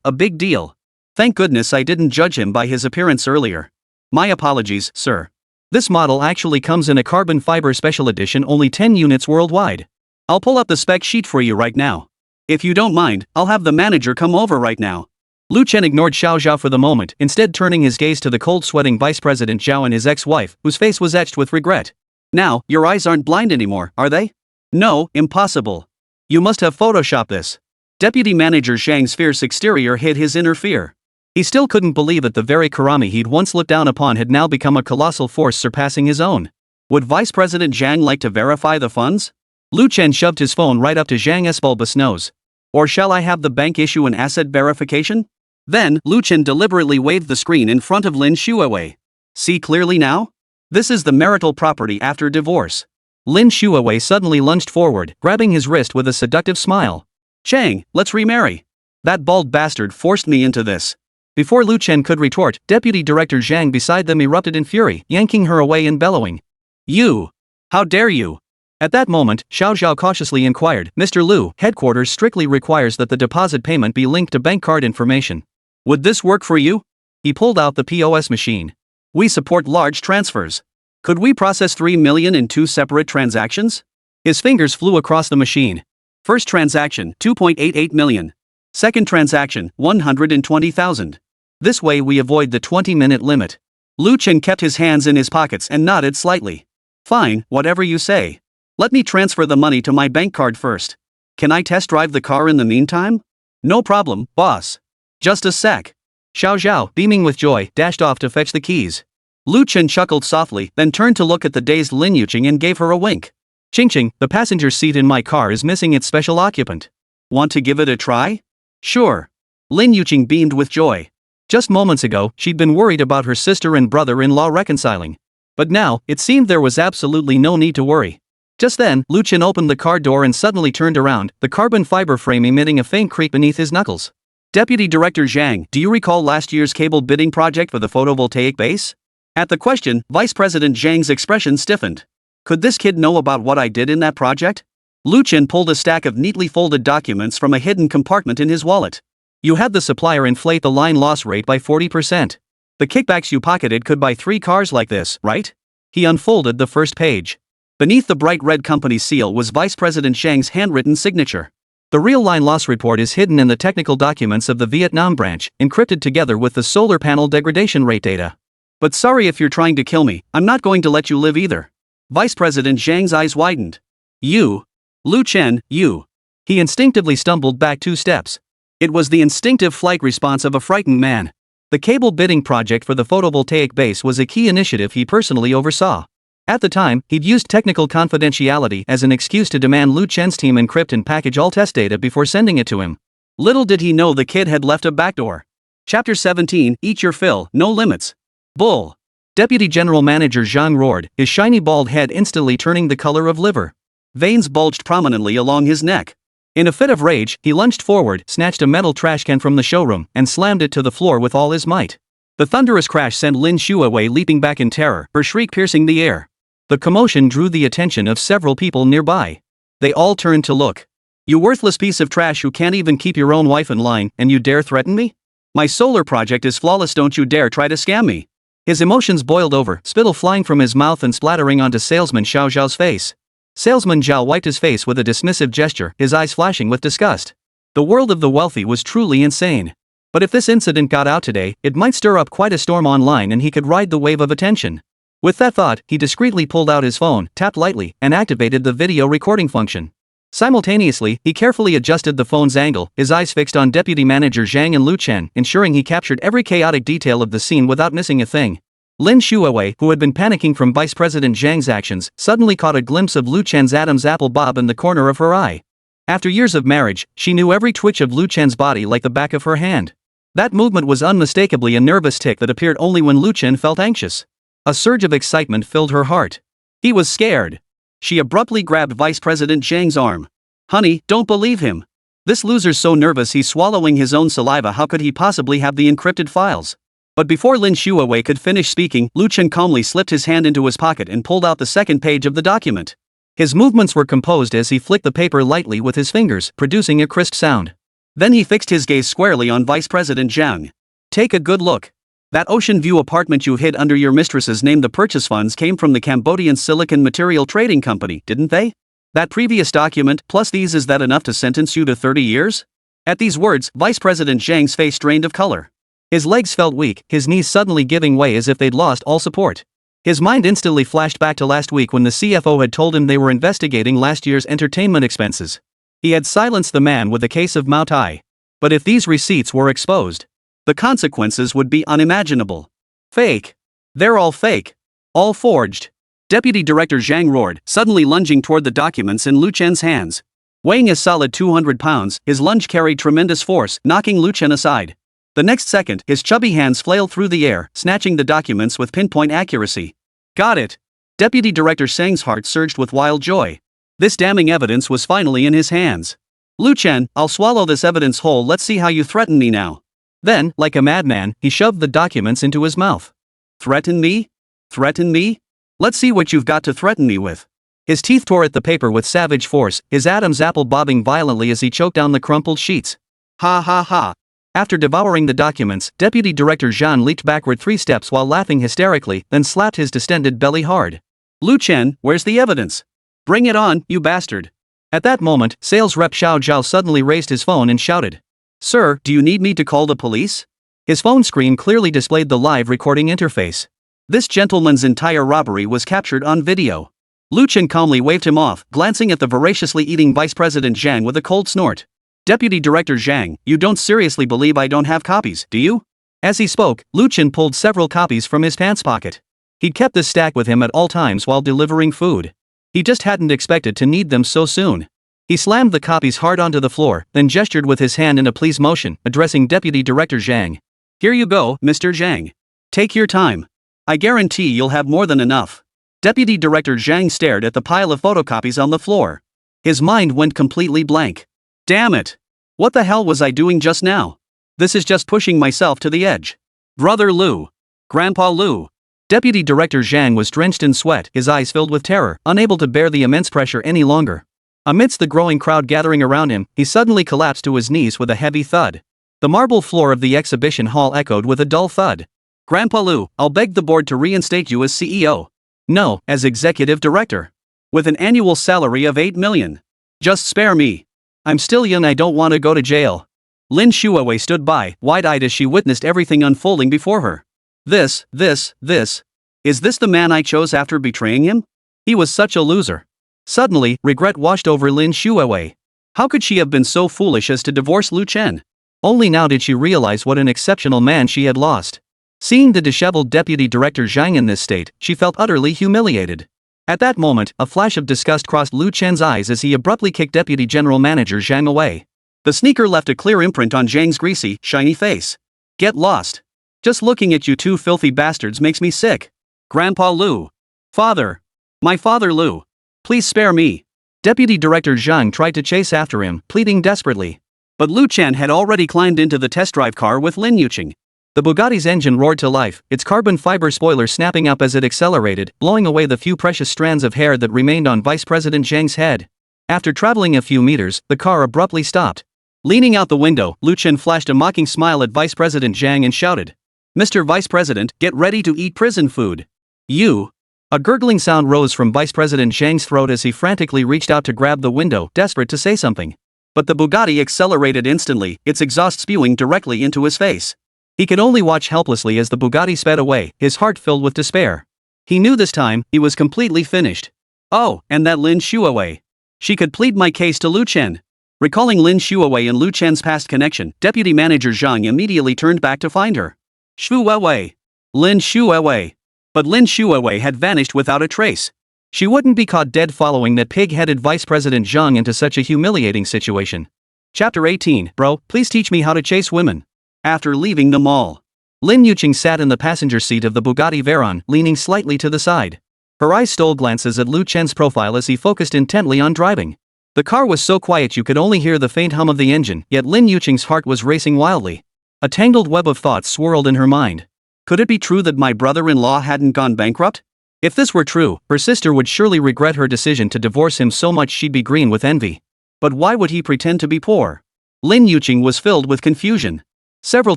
a big deal. Thank goodness I didn't judge him by his appearance earlier. My apologies, sir. This model actually comes in a carbon fiber special edition, only 10 units worldwide. I'll pull up the spec sheet for you right now. If you don't mind, I'll have the manager come over right now. Lu Chen ignored Xiao Zhao for the moment, instead turning his gaze to the cold-sweating Vice President Zhao and his ex-wife, whose face was etched with regret. Now, your eyes aren't blind anymore, are they? No, impossible. You must have photoshopped this. Deputy Manager Zhang's fierce exterior hid his inner fear. He still couldn't believe that the very Karami he'd once looked down upon had now become a colossal force surpassing his own. Would Vice President Zhang like to verify the funds? Lu Chen shoved his phone right up to Zhang's bulbous nose. Or shall I have the bank issue an asset verification? Then, Lu Chen deliberately waved the screen in front of Lin Yuqing. See clearly now? This is the marital property after divorce. Lin Yuqing suddenly lunged forward, grabbing his wrist with a seductive smile. Chang, let's remarry. That bald bastard forced me into this. Before Lu Chen could retort, Deputy Director Zhang beside them erupted in fury, yanking her away and bellowing. You! How dare you! At that moment, Xiao Zhao cautiously inquired, Mr. Lu, headquarters strictly requires that the deposit payment be linked to bank card information. Would this work for you? He pulled out the POS machine. We support large transfers. Could we process 3 million in 2 separate transactions? His fingers flew across the machine. First transaction, 2.88 million. Second transaction, 120,000. This way we avoid the 20-minute limit. Lu Chen kept his hands in his pockets and nodded slightly. Fine, whatever you say. Let me transfer the money to my bank card first. Can I test drive the car in the meantime? No problem, boss. Just a sec. Xiao Zhao, beaming with joy, dashed off to fetch the keys. Lu Chen chuckled softly, then turned to look at the dazed Lin Yuqing and gave her a wink. Ching, the passenger seat in my car is missing its special occupant. Want to give it a try? Sure. Lin Yuqing beamed with joy. Just moments ago, she'd been worried about her sister and brother-in-law reconciling. But now, it seemed there was absolutely no need to worry. Just then, Lu Chen opened the car door and suddenly turned around, the carbon fiber frame emitting a faint creak beneath his knuckles. Deputy Director Zhang, do you recall last year's cable bidding project for the photovoltaic base? At the question, Vice President Zhang's expression stiffened. Could this kid know about what I did in that project? Lu Chen pulled a stack of neatly folded documents from a hidden compartment in his wallet. You had the supplier inflate the line loss rate by 40%. The kickbacks you pocketed could buy 3 cars like this, right? He unfolded the first page. Beneath the bright red company seal was Vice President Zhang's handwritten signature. The real line loss report is hidden in the technical documents of the Vietnam branch, encrypted together with the solar panel degradation rate data. But sorry if you're trying to kill me, I'm not going to let you live either. Vice President Zhang's eyes widened. You? Lu Chen, you. He instinctively stumbled back 2 steps. It was the instinctive flight response of a frightened man. The cable bidding project for the photovoltaic base was a key initiative he personally oversaw. At the time, he'd used technical confidentiality as an excuse to demand Lu Chen's team encrypt and package all test data before sending it to him. Little did he know the kid had left a backdoor. Chapter 17, Eat Your Fill, No Limits. Bull. Deputy General Manager Zhang roared, his shiny bald head instantly turning the color of liver. Veins bulged prominently along his neck. In a fit of rage, he lunged forward, snatched a metal trash can from the showroom, and slammed it to the floor with all his might. The thunderous crash sent Lin Yuqing leaping back in terror, her shriek piercing the air. The commotion drew the attention of several people nearby. They all turned to look. You worthless piece of trash who can't even keep your own wife in line, and you dare threaten me? My solar project is flawless, don't you dare try to scam me. His emotions boiled over, spittle flying from his mouth and splattering onto salesman Xiao Zhao's face. Salesman Zhao wiped his face with a dismissive gesture, his eyes flashing with disgust. The world of the wealthy was truly insane. But if this incident got out today, it might stir up quite a storm online and he could ride the wave of attention. With that thought, he discreetly pulled out his phone, tapped lightly, and activated the video recording function. Simultaneously, he carefully adjusted the phone's angle, his eyes fixed on Deputy Manager Zhang and Lu Chen, ensuring he captured every chaotic detail of the scene without missing a thing. Lin Yuqing, who had been panicking from Vice President Zhang's actions, suddenly caught a glimpse of Lu Chen's Adam's apple bob in the corner of her eye. After years of marriage, she knew every twitch of Lu Chen's body like the back of her hand. That movement was unmistakably a nervous tic that appeared only when Lu Chen felt anxious. A surge of excitement filled her heart. He was scared. She abruptly grabbed Vice President Zhang's arm. Honey, don't believe him. This loser's so nervous he's swallowing his own saliva, how could he possibly have the encrypted files? But before Lin Yuqing could finish speaking, Lu Chen calmly slipped his hand into his pocket and pulled out the second page of the document. His movements were composed as he flicked the paper lightly with his fingers, producing a crisp sound. Then he fixed his gaze squarely on Vice President Zhang. Take a good look. That ocean view apartment you hid under your mistress's name, the purchase funds came from the Cambodian Silicon Material Trading Company, didn't they? That previous document, plus these, is that enough to sentence you to 30 years? At these words, Vice President Zhang's face drained of color. His legs felt weak, his knees suddenly giving way as if they'd lost all support. His mind instantly flashed back to last week when the CFO had told him they were investigating last year's entertainment expenses. He had silenced the man with a case of Mao Tai. But if these receipts were exposed, the consequences would be unimaginable. Fake. They're all fake. All forged. Deputy Director Zhang roared, suddenly lunging toward the documents in Lu Chen's hands. Weighing a solid 200 pounds, his lunge carried tremendous force, knocking Lu Chen aside. The next second, his chubby hands flailed through the air, snatching the documents with pinpoint accuracy. Got it. Deputy Director Shang's heart surged with wild joy. This damning evidence was finally in his hands. Lu Chen, I'll swallow this evidence whole, let's see how you threaten me now. Then, like a madman, he shoved the documents into his mouth. Threaten me? Threaten me? Let's see what you've got to threaten me with. His teeth tore at the paper with savage force, his Adam's apple bobbing violently as he choked down the crumpled sheets. Ha ha ha. After devouring the documents, Deputy Director Zhang leaped backward 3 steps while laughing hysterically, then slapped his distended belly hard. Lu Chen, where's the evidence? Bring it on, you bastard. At that moment, sales rep Xiao Zhao suddenly raised his phone and shouted. Sir, do you need me to call the police? His phone screen clearly displayed the live recording interface. This gentleman's entire robbery was captured on video. Lu Chen calmly waved him off, glancing at the voraciously eating Vice President Zhang with a cold snort. Deputy Director Zhang, you don't seriously believe I don't have copies, do you? As he spoke, Lu Chen pulled several copies from his pants pocket. He'd kept this stack with him at all times while delivering food. He just hadn't expected to need them so soon. He slammed the copies hard onto the floor, then gestured with his hand in a please motion, addressing Deputy Director Zhang. Here you go, Mr. Zhang. Take your time. I guarantee you'll have more than enough. Deputy Director Zhang stared at the pile of photocopies on the floor. His mind went completely blank. Damn it! What the hell was I doing just now? This is just pushing myself to the edge. Brother Lu. Grandpa Lu. Deputy Director Zhang was drenched in sweat, his eyes filled with terror, unable to bear the immense pressure any longer. Amidst the growing crowd gathering around him, he suddenly collapsed to his knees with a heavy thud. The marble floor of the exhibition hall echoed with a dull thud. Grandpa Lu, I'll beg the board to reinstate you as CEO. No, as executive director. With an annual salary of 8 million. Just spare me. I'm still young, I don't want to go to jail. Lin Yuqing stood by, wide-eyed as she witnessed everything unfolding before her. Is this the man I chose after betraying him? He was such a loser. Suddenly, regret washed over Lin Yuqing. How could she have been so foolish as to divorce Lu Chen? Only now did she realize what an exceptional man she had lost. Seeing the disheveled Deputy Director Zhang in this state, she felt utterly humiliated. At that moment, a flash of disgust crossed Lu Chen's eyes as he abruptly kicked Deputy General Manager Zhang away. The sneaker left a clear imprint on Zhang's greasy, shiny face. Get lost. Just looking at you two filthy bastards makes me sick. Grandpa Lu. Father. My father Lu. Please spare me. Deputy Director Zhang tried to chase after him, pleading desperately. But Lu Chen had already climbed into the test drive car with Lin Yuqing. The Bugatti's engine roared to life, its carbon fiber spoiler snapping up as it accelerated, blowing away the few precious strands of hair that remained on Vice President Zhang's head. After traveling a few meters, the car abruptly stopped. Leaning out the window, Lu Chen flashed a mocking smile at Vice President Zhang and shouted, Mr. Vice President, get ready to eat prison food. You. A gurgling sound rose from Vice President Zhang's throat as he frantically reached out to grab the window, desperate to say something. But the Bugatti accelerated instantly, its exhaust spewing directly into his face. He could only watch helplessly as the Bugatti sped away, his heart filled with despair. He knew this time, he was completely finished. Oh, and that Lin Yuqing. She could plead my case to Lu Chen. Recalling Lin Yuqing and Lu Chen's past connection, Deputy Manager Zhang immediately turned back to find her. Yuqing. Lin Yuqing. But Lin Yuqing had vanished without a trace. She wouldn't be caught dead following that pig-headed Vice President Zhang into such a humiliating situation. Chapter 18, Bro, please teach me how to chase women. After leaving the mall, Lin Yuqing sat in the passenger seat of the Bugatti Veyron, leaning slightly to the side. Her eyes stole glances at Lu Chen's profile as he focused intently on driving. The car was so quiet you could only hear the faint hum of the engine, yet Lin Yuqing's heart was racing wildly. A tangled web of thoughts swirled in her mind. Could it be true that my brother-in-law hadn't gone bankrupt? If this were true, her sister would surely regret her decision to divorce him so much she'd be green with envy. But why would he pretend to be poor? Lin Yuqing was filled with confusion. Several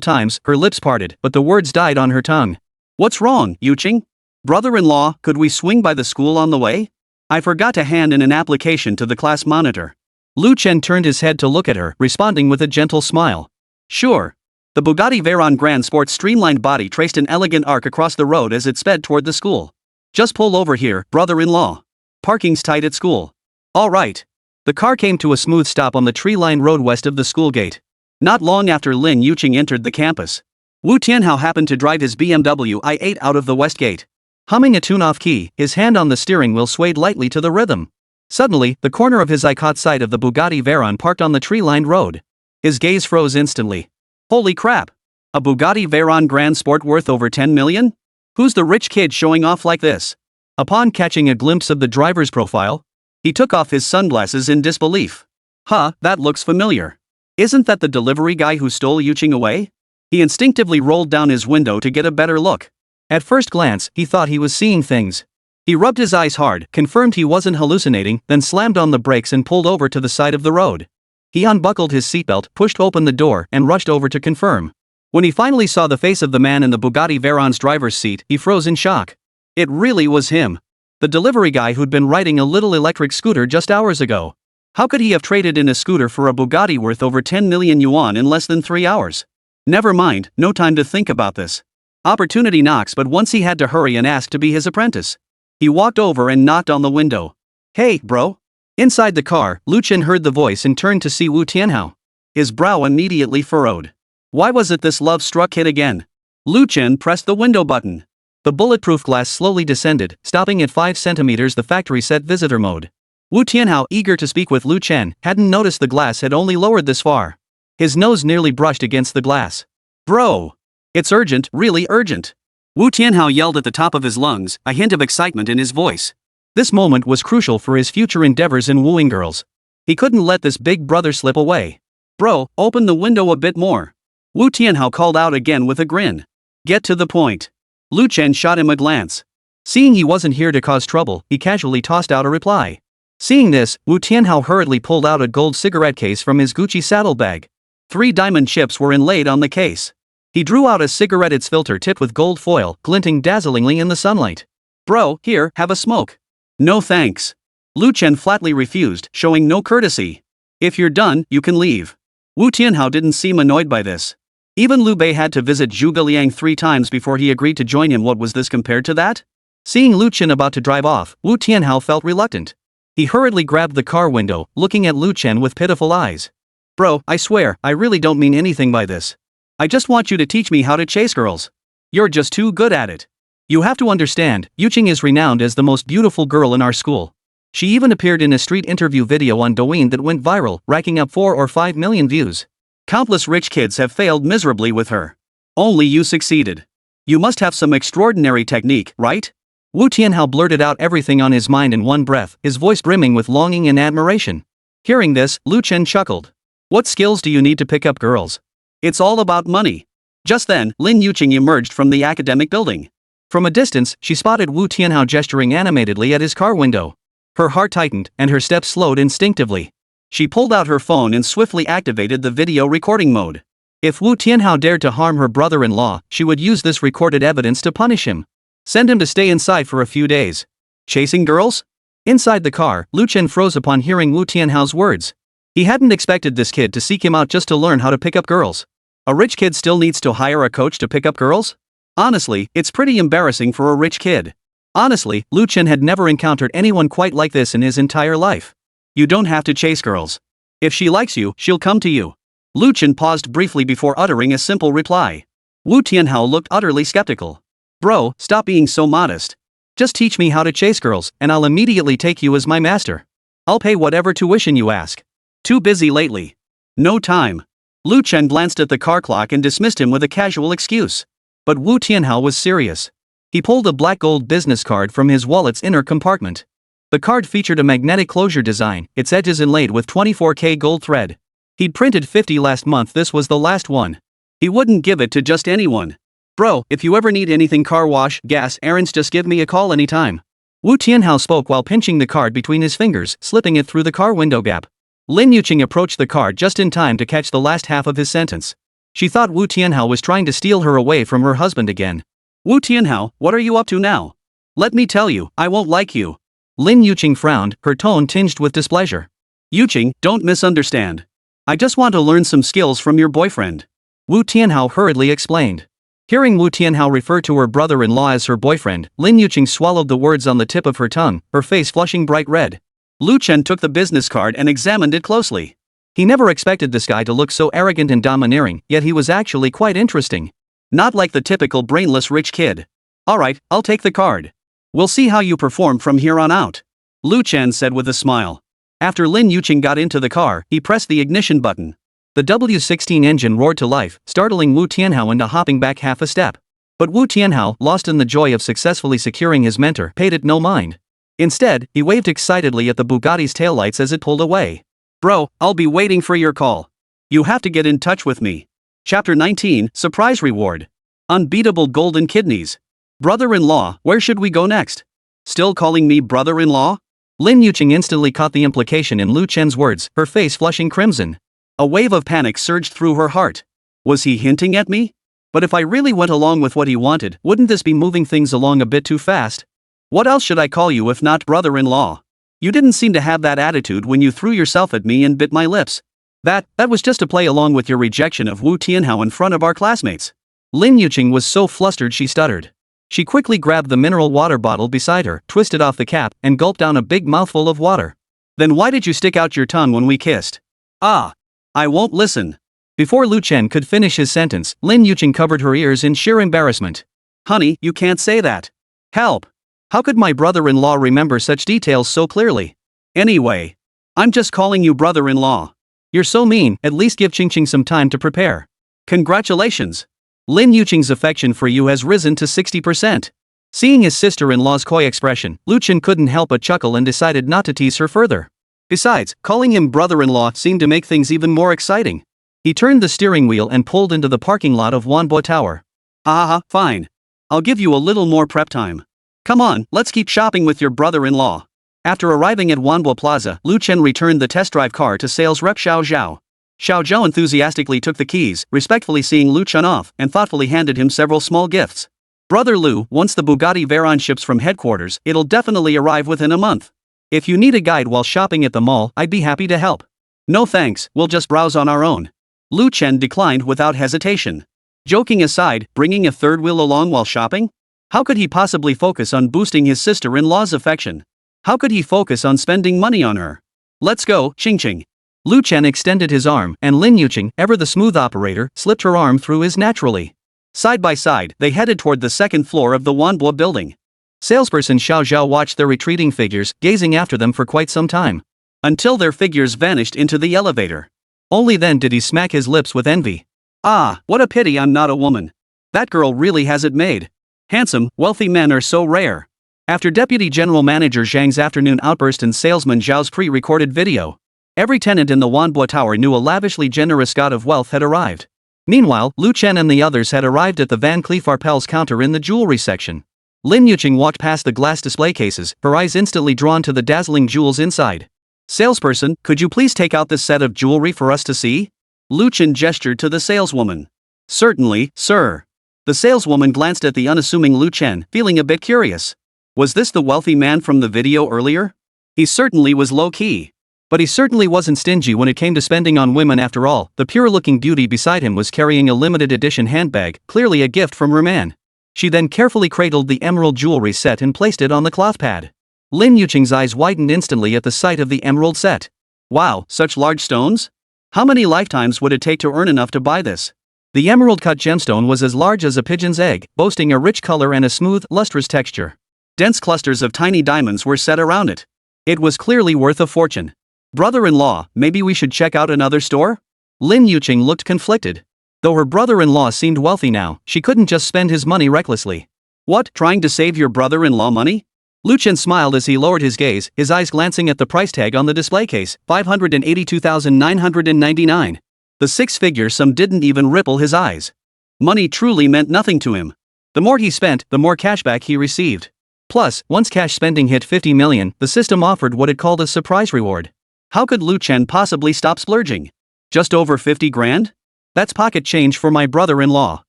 times, her lips parted, but the words died on her tongue. What's wrong, Yuqing? Brother-in-law, could we swing by the school on the way? I forgot to hand in an application to the class monitor. Lu Chen turned his head to look at her, responding with a gentle smile. Sure. The Bugatti Veyron Grand Sport's streamlined body traced an elegant arc across the road as it sped toward the school. Just pull over here, brother-in-law. Parking's tight at school. All right. The car came to a smooth stop on the tree-lined road west of the school gate. Not long after Lin Yuqing entered the campus, Wu Tianhao happened to drive his BMW i8 out of the west gate. Humming a tune-off key, his hand on the steering wheel swayed lightly to the rhythm. Suddenly, the corner of his eye caught sight of the Bugatti Veyron parked on the tree-lined road. His gaze froze instantly. Holy crap! A Bugatti Veyron Grand Sport worth over 10 million? Who's the rich kid showing off like this? Upon catching a glimpse of the driver's profile, he took off his sunglasses in disbelief. Huh, that looks familiar. Isn't that the delivery guy who stole Yuqing away? He instinctively rolled down his window to get a better look. At first glance, he thought he was seeing things. He rubbed his eyes hard, confirmed he wasn't hallucinating, then slammed on the brakes and pulled over to the side of the road. He unbuckled his seatbelt, pushed open the door, and rushed over to confirm. When he finally saw the face of the man in the Bugatti Veyron's driver's seat, he froze in shock. It really was him. The delivery guy who'd been riding a little electric scooter just hours ago. How could he have traded in a scooter for a Bugatti worth over 10 million yuan in less than 3 hours? Never mind, no time to think about this. Opportunity knocks, but once he had to hurry and ask to be his apprentice. He walked over and knocked on the window. Hey, bro? Inside the car, Lu Chen heard the voice and turned to see Wu Tianhao. His brow immediately furrowed. Why was it this love-struck kid again? Lu Chen pressed the window button. The bulletproof glass slowly descended, stopping at 5 centimeters. The factory set visitor mode. Wu Tianhao, eager to speak with Lu Chen, hadn't noticed the glass had only lowered this far. His nose nearly brushed against the glass. Bro! It's urgent, really urgent. Wu Tianhao yelled at the top of his lungs, a hint of excitement in his voice. This moment was crucial for his future endeavors in wooing girls. He couldn't let this big brother slip away. Bro, open the window a bit more. Wu Tianhao called out again with a grin. Get to the point. Lu Chen shot him a glance. Seeing he wasn't here to cause trouble, he casually tossed out a reply. Seeing this, Wu Tianhao hurriedly pulled out a gold cigarette case from his Gucci saddlebag. 3 diamond chips were inlaid on the case. He drew out a cigarette, its filter tipped with gold foil, glinting dazzlingly in the sunlight. Bro, here, have a smoke. No thanks. Lu Chen flatly refused, showing no courtesy. If you're done, you can leave. Wu Tianhao didn't seem annoyed by this. Even Liu Bei had to visit Zhuge Liang 3 times before he agreed to join him. What was this compared to that? Seeing Lu Chen about to drive off, Wu Tianhao felt reluctant. He hurriedly grabbed the car window, looking at Lu Chen with pitiful eyes. Bro, I swear, I really don't mean anything by this. I just want you to teach me how to chase girls. You're just too good at it. You have to understand, Yuqing is renowned as the most beautiful girl in our school. She even appeared in a street interview video on Douyin that went viral, racking up 4 or 5 million views. Countless rich kids have failed miserably with her. Only you succeeded. You must have some extraordinary technique, right? Wu Tianhao blurted out everything on his mind in one breath, his voice brimming with longing and admiration. Hearing this, Lu Chen chuckled. What skills do you need to pick up girls? It's all about money. Just then, Lin Yuqing emerged from the academic building. From a distance, she spotted Wu Tianhao gesturing animatedly at his car window. Her heart tightened, and her steps slowed instinctively. She pulled out her phone and swiftly activated the video recording mode. If Wu Tianhao dared to harm her brother-in-law, she would use this recorded evidence to punish him. Send him to stay inside for a few days. Chasing girls? Inside the car, Lu Chen froze upon hearing Wu Tianhao's words. He hadn't expected this kid to seek him out just to learn how to pick up girls. A rich kid still needs to hire a coach to pick up girls? Honestly, it's pretty embarrassing for a rich kid. Honestly, Lu Chen had never encountered anyone quite like this in his entire life. You don't have to chase girls. If she likes you, she'll come to you. Lu Chen paused briefly before uttering a simple reply. Wu Tianhao looked utterly skeptical. Bro, stop being so modest. Just teach me how to chase girls, and I'll immediately take you as my master. I'll pay whatever tuition you ask. Too busy lately. No time. Lu Chen glanced at the car clock and dismissed him with a casual excuse. But Wu Tianhao was serious. He pulled a black gold business card from his wallet's inner compartment. The card featured a magnetic closure design, its edges inlaid with 24K gold thread. He'd printed 50 last month. This was the last one. He wouldn't give it to just anyone. Bro, if you ever need anything, car wash, gas, errands, just give me a call anytime. Wu Tianhao spoke while pinching the card between his fingers, slipping it through the car window gap. Lin Yuqing approached the card just in time to catch the last half of his sentence. She thought Wu Tianhao was trying to steal her away from her husband again. Wu Tianhao, what are you up to now? Let me tell you, I won't like you. Lin Yuqing frowned, her tone tinged with displeasure. Yuqing, don't misunderstand. I just want to learn some skills from your boyfriend. Wu Tianhao hurriedly explained. Hearing Wu Tianhao refer to her brother-in-law as her boyfriend, Lin Yuqing swallowed the words on the tip of her tongue, her face flushing bright red. Lu Chen took the business card and examined it closely. He never expected this guy to look so arrogant and domineering, yet he was actually quite interesting. Not like the typical brainless rich kid. Alright, I'll take the card. We'll see how you perform from here on out. Lu Chen said with a smile. After Lin Yuqing got into the car, he pressed the ignition button. The W16 engine roared to life, startling Wu Tianhao into hopping back half a step. But Wu Tianhao, lost in the joy of successfully securing his mentor, paid it no mind. Instead, he waved excitedly at the Bugatti's taillights as it pulled away. Bro, I'll be waiting for your call. You have to get in touch with me. Chapter 19, Surprise Reward. Unbeatable golden kidneys. Brother-in-law, where should we go next? Still calling me brother-in-law? Lin Yuqing instantly caught the implication in Lu Chen's words, her face flushing crimson. A wave of panic surged through her heart. Was he hinting at me? But if I really went along with what he wanted, wouldn't this be moving things along a bit too fast? What else should I call you if not brother-in-law? You didn't seem to have that attitude when you threw yourself at me and bit my lips. That was just to play along with your rejection of Wu Tianhao in front of our classmates. Lin Yuqing was so flustered she stuttered. She quickly grabbed the mineral water bottle beside her, twisted off the cap, and gulped down a big mouthful of water. Then why did you stick out your tongue when we kissed? Ah! I won't listen. Before Lu Chen could finish his sentence, Lin Yuqing covered her ears in sheer embarrassment. Honey, you can't say that. Help! How could my brother-in-law remember such details so clearly? Anyway, I'm just calling you brother-in-law. You're so mean, at least give Qingqing some time to prepare. Congratulations. Lin Yuqing's affection for you has risen to 60%. Seeing his sister-in-law's coy expression, Lu Chen couldn't help but chuckle and decided not to tease her further. Besides, calling him brother-in-law seemed to make things even more exciting. He turned the steering wheel and pulled into the parking lot of Wanbo Tower. Fine. I'll give you a little more prep time. Come on, let's keep shopping with your brother-in-law. After arriving at Wanbo Plaza, Lu Chen returned the test drive car to sales rep Xiao Zhao. Xiao Zhao enthusiastically took the keys, respectfully seeing Lu Chen off, and thoughtfully handed him several small gifts. Brother Lu, once the Bugatti Veyron ships from headquarters, it'll definitely arrive within a month. If you need a guide while shopping at the mall, I'd be happy to help. No thanks, we'll just browse on our own. Lu Chen declined without hesitation. Joking aside, bringing a third wheel along while shopping? How could he possibly focus on boosting his sister-in-law's affection? How could he focus on spending money on her? Let's go, Qingqing. Lu Chen extended his arm, and Lin Yuqing, ever the smooth operator, slipped her arm through his naturally. Side by side, they headed toward the second floor of the Wanbo building. Salesperson Xiao Zhao watched their retreating figures, gazing after them for quite some time. Until their figures vanished into the elevator. Only then did he smack his lips with envy. Ah, what a pity I'm not a woman. That girl really has it made. Handsome, wealthy men are so rare. After Deputy General Manager Zhang's afternoon outburst and salesman Zhao's pre-recorded video, every tenant in the Wanbo Tower knew a lavishly generous god of wealth had arrived. Meanwhile, Lu Chen and the others had arrived at the Van Cleef Arpels counter in the jewelry section. Lin Yuqing walked past the glass display cases, her eyes instantly drawn to the dazzling jewels inside. Salesperson, could you please take out this set of jewelry for us to see? Lu Chen gestured to the saleswoman. Certainly, sir. The saleswoman glanced at the unassuming Lu Chen, feeling a bit curious. Was this the wealthy man from the video earlier? He certainly was low-key. But he certainly wasn't stingy when it came to spending on women after all. The pure-looking beauty beside him was carrying a limited edition handbag, clearly a gift from her man. She then carefully cradled the emerald jewelry set and placed it on the cloth pad. Lin Yuqing's eyes widened instantly at the sight of the emerald set. Wow, such large stones? How many lifetimes would it take to earn enough to buy this? The emerald-cut gemstone was as large as a pigeon's egg, boasting a rich color and a smooth, lustrous texture. Dense clusters of tiny diamonds were set around it. It was clearly worth a fortune. Brother-in-law, maybe we should check out another store? Lin Yuqing looked conflicted. Though her brother-in-law seemed wealthy now, she couldn't just spend his money recklessly. What, trying to save your brother-in-law money? Lu Chen smiled as he lowered his gaze, his eyes glancing at the price tag on the display case, 582,999. The six-figure sum didn't even ripple his eyes. Money truly meant nothing to him. The more he spent, the more cashback he received. Plus, once cash spending hit 50 million, the system offered what it called a surprise reward. How could Lu Chen possibly stop splurging? Just over 50 grand? That's pocket change for my brother-in-law.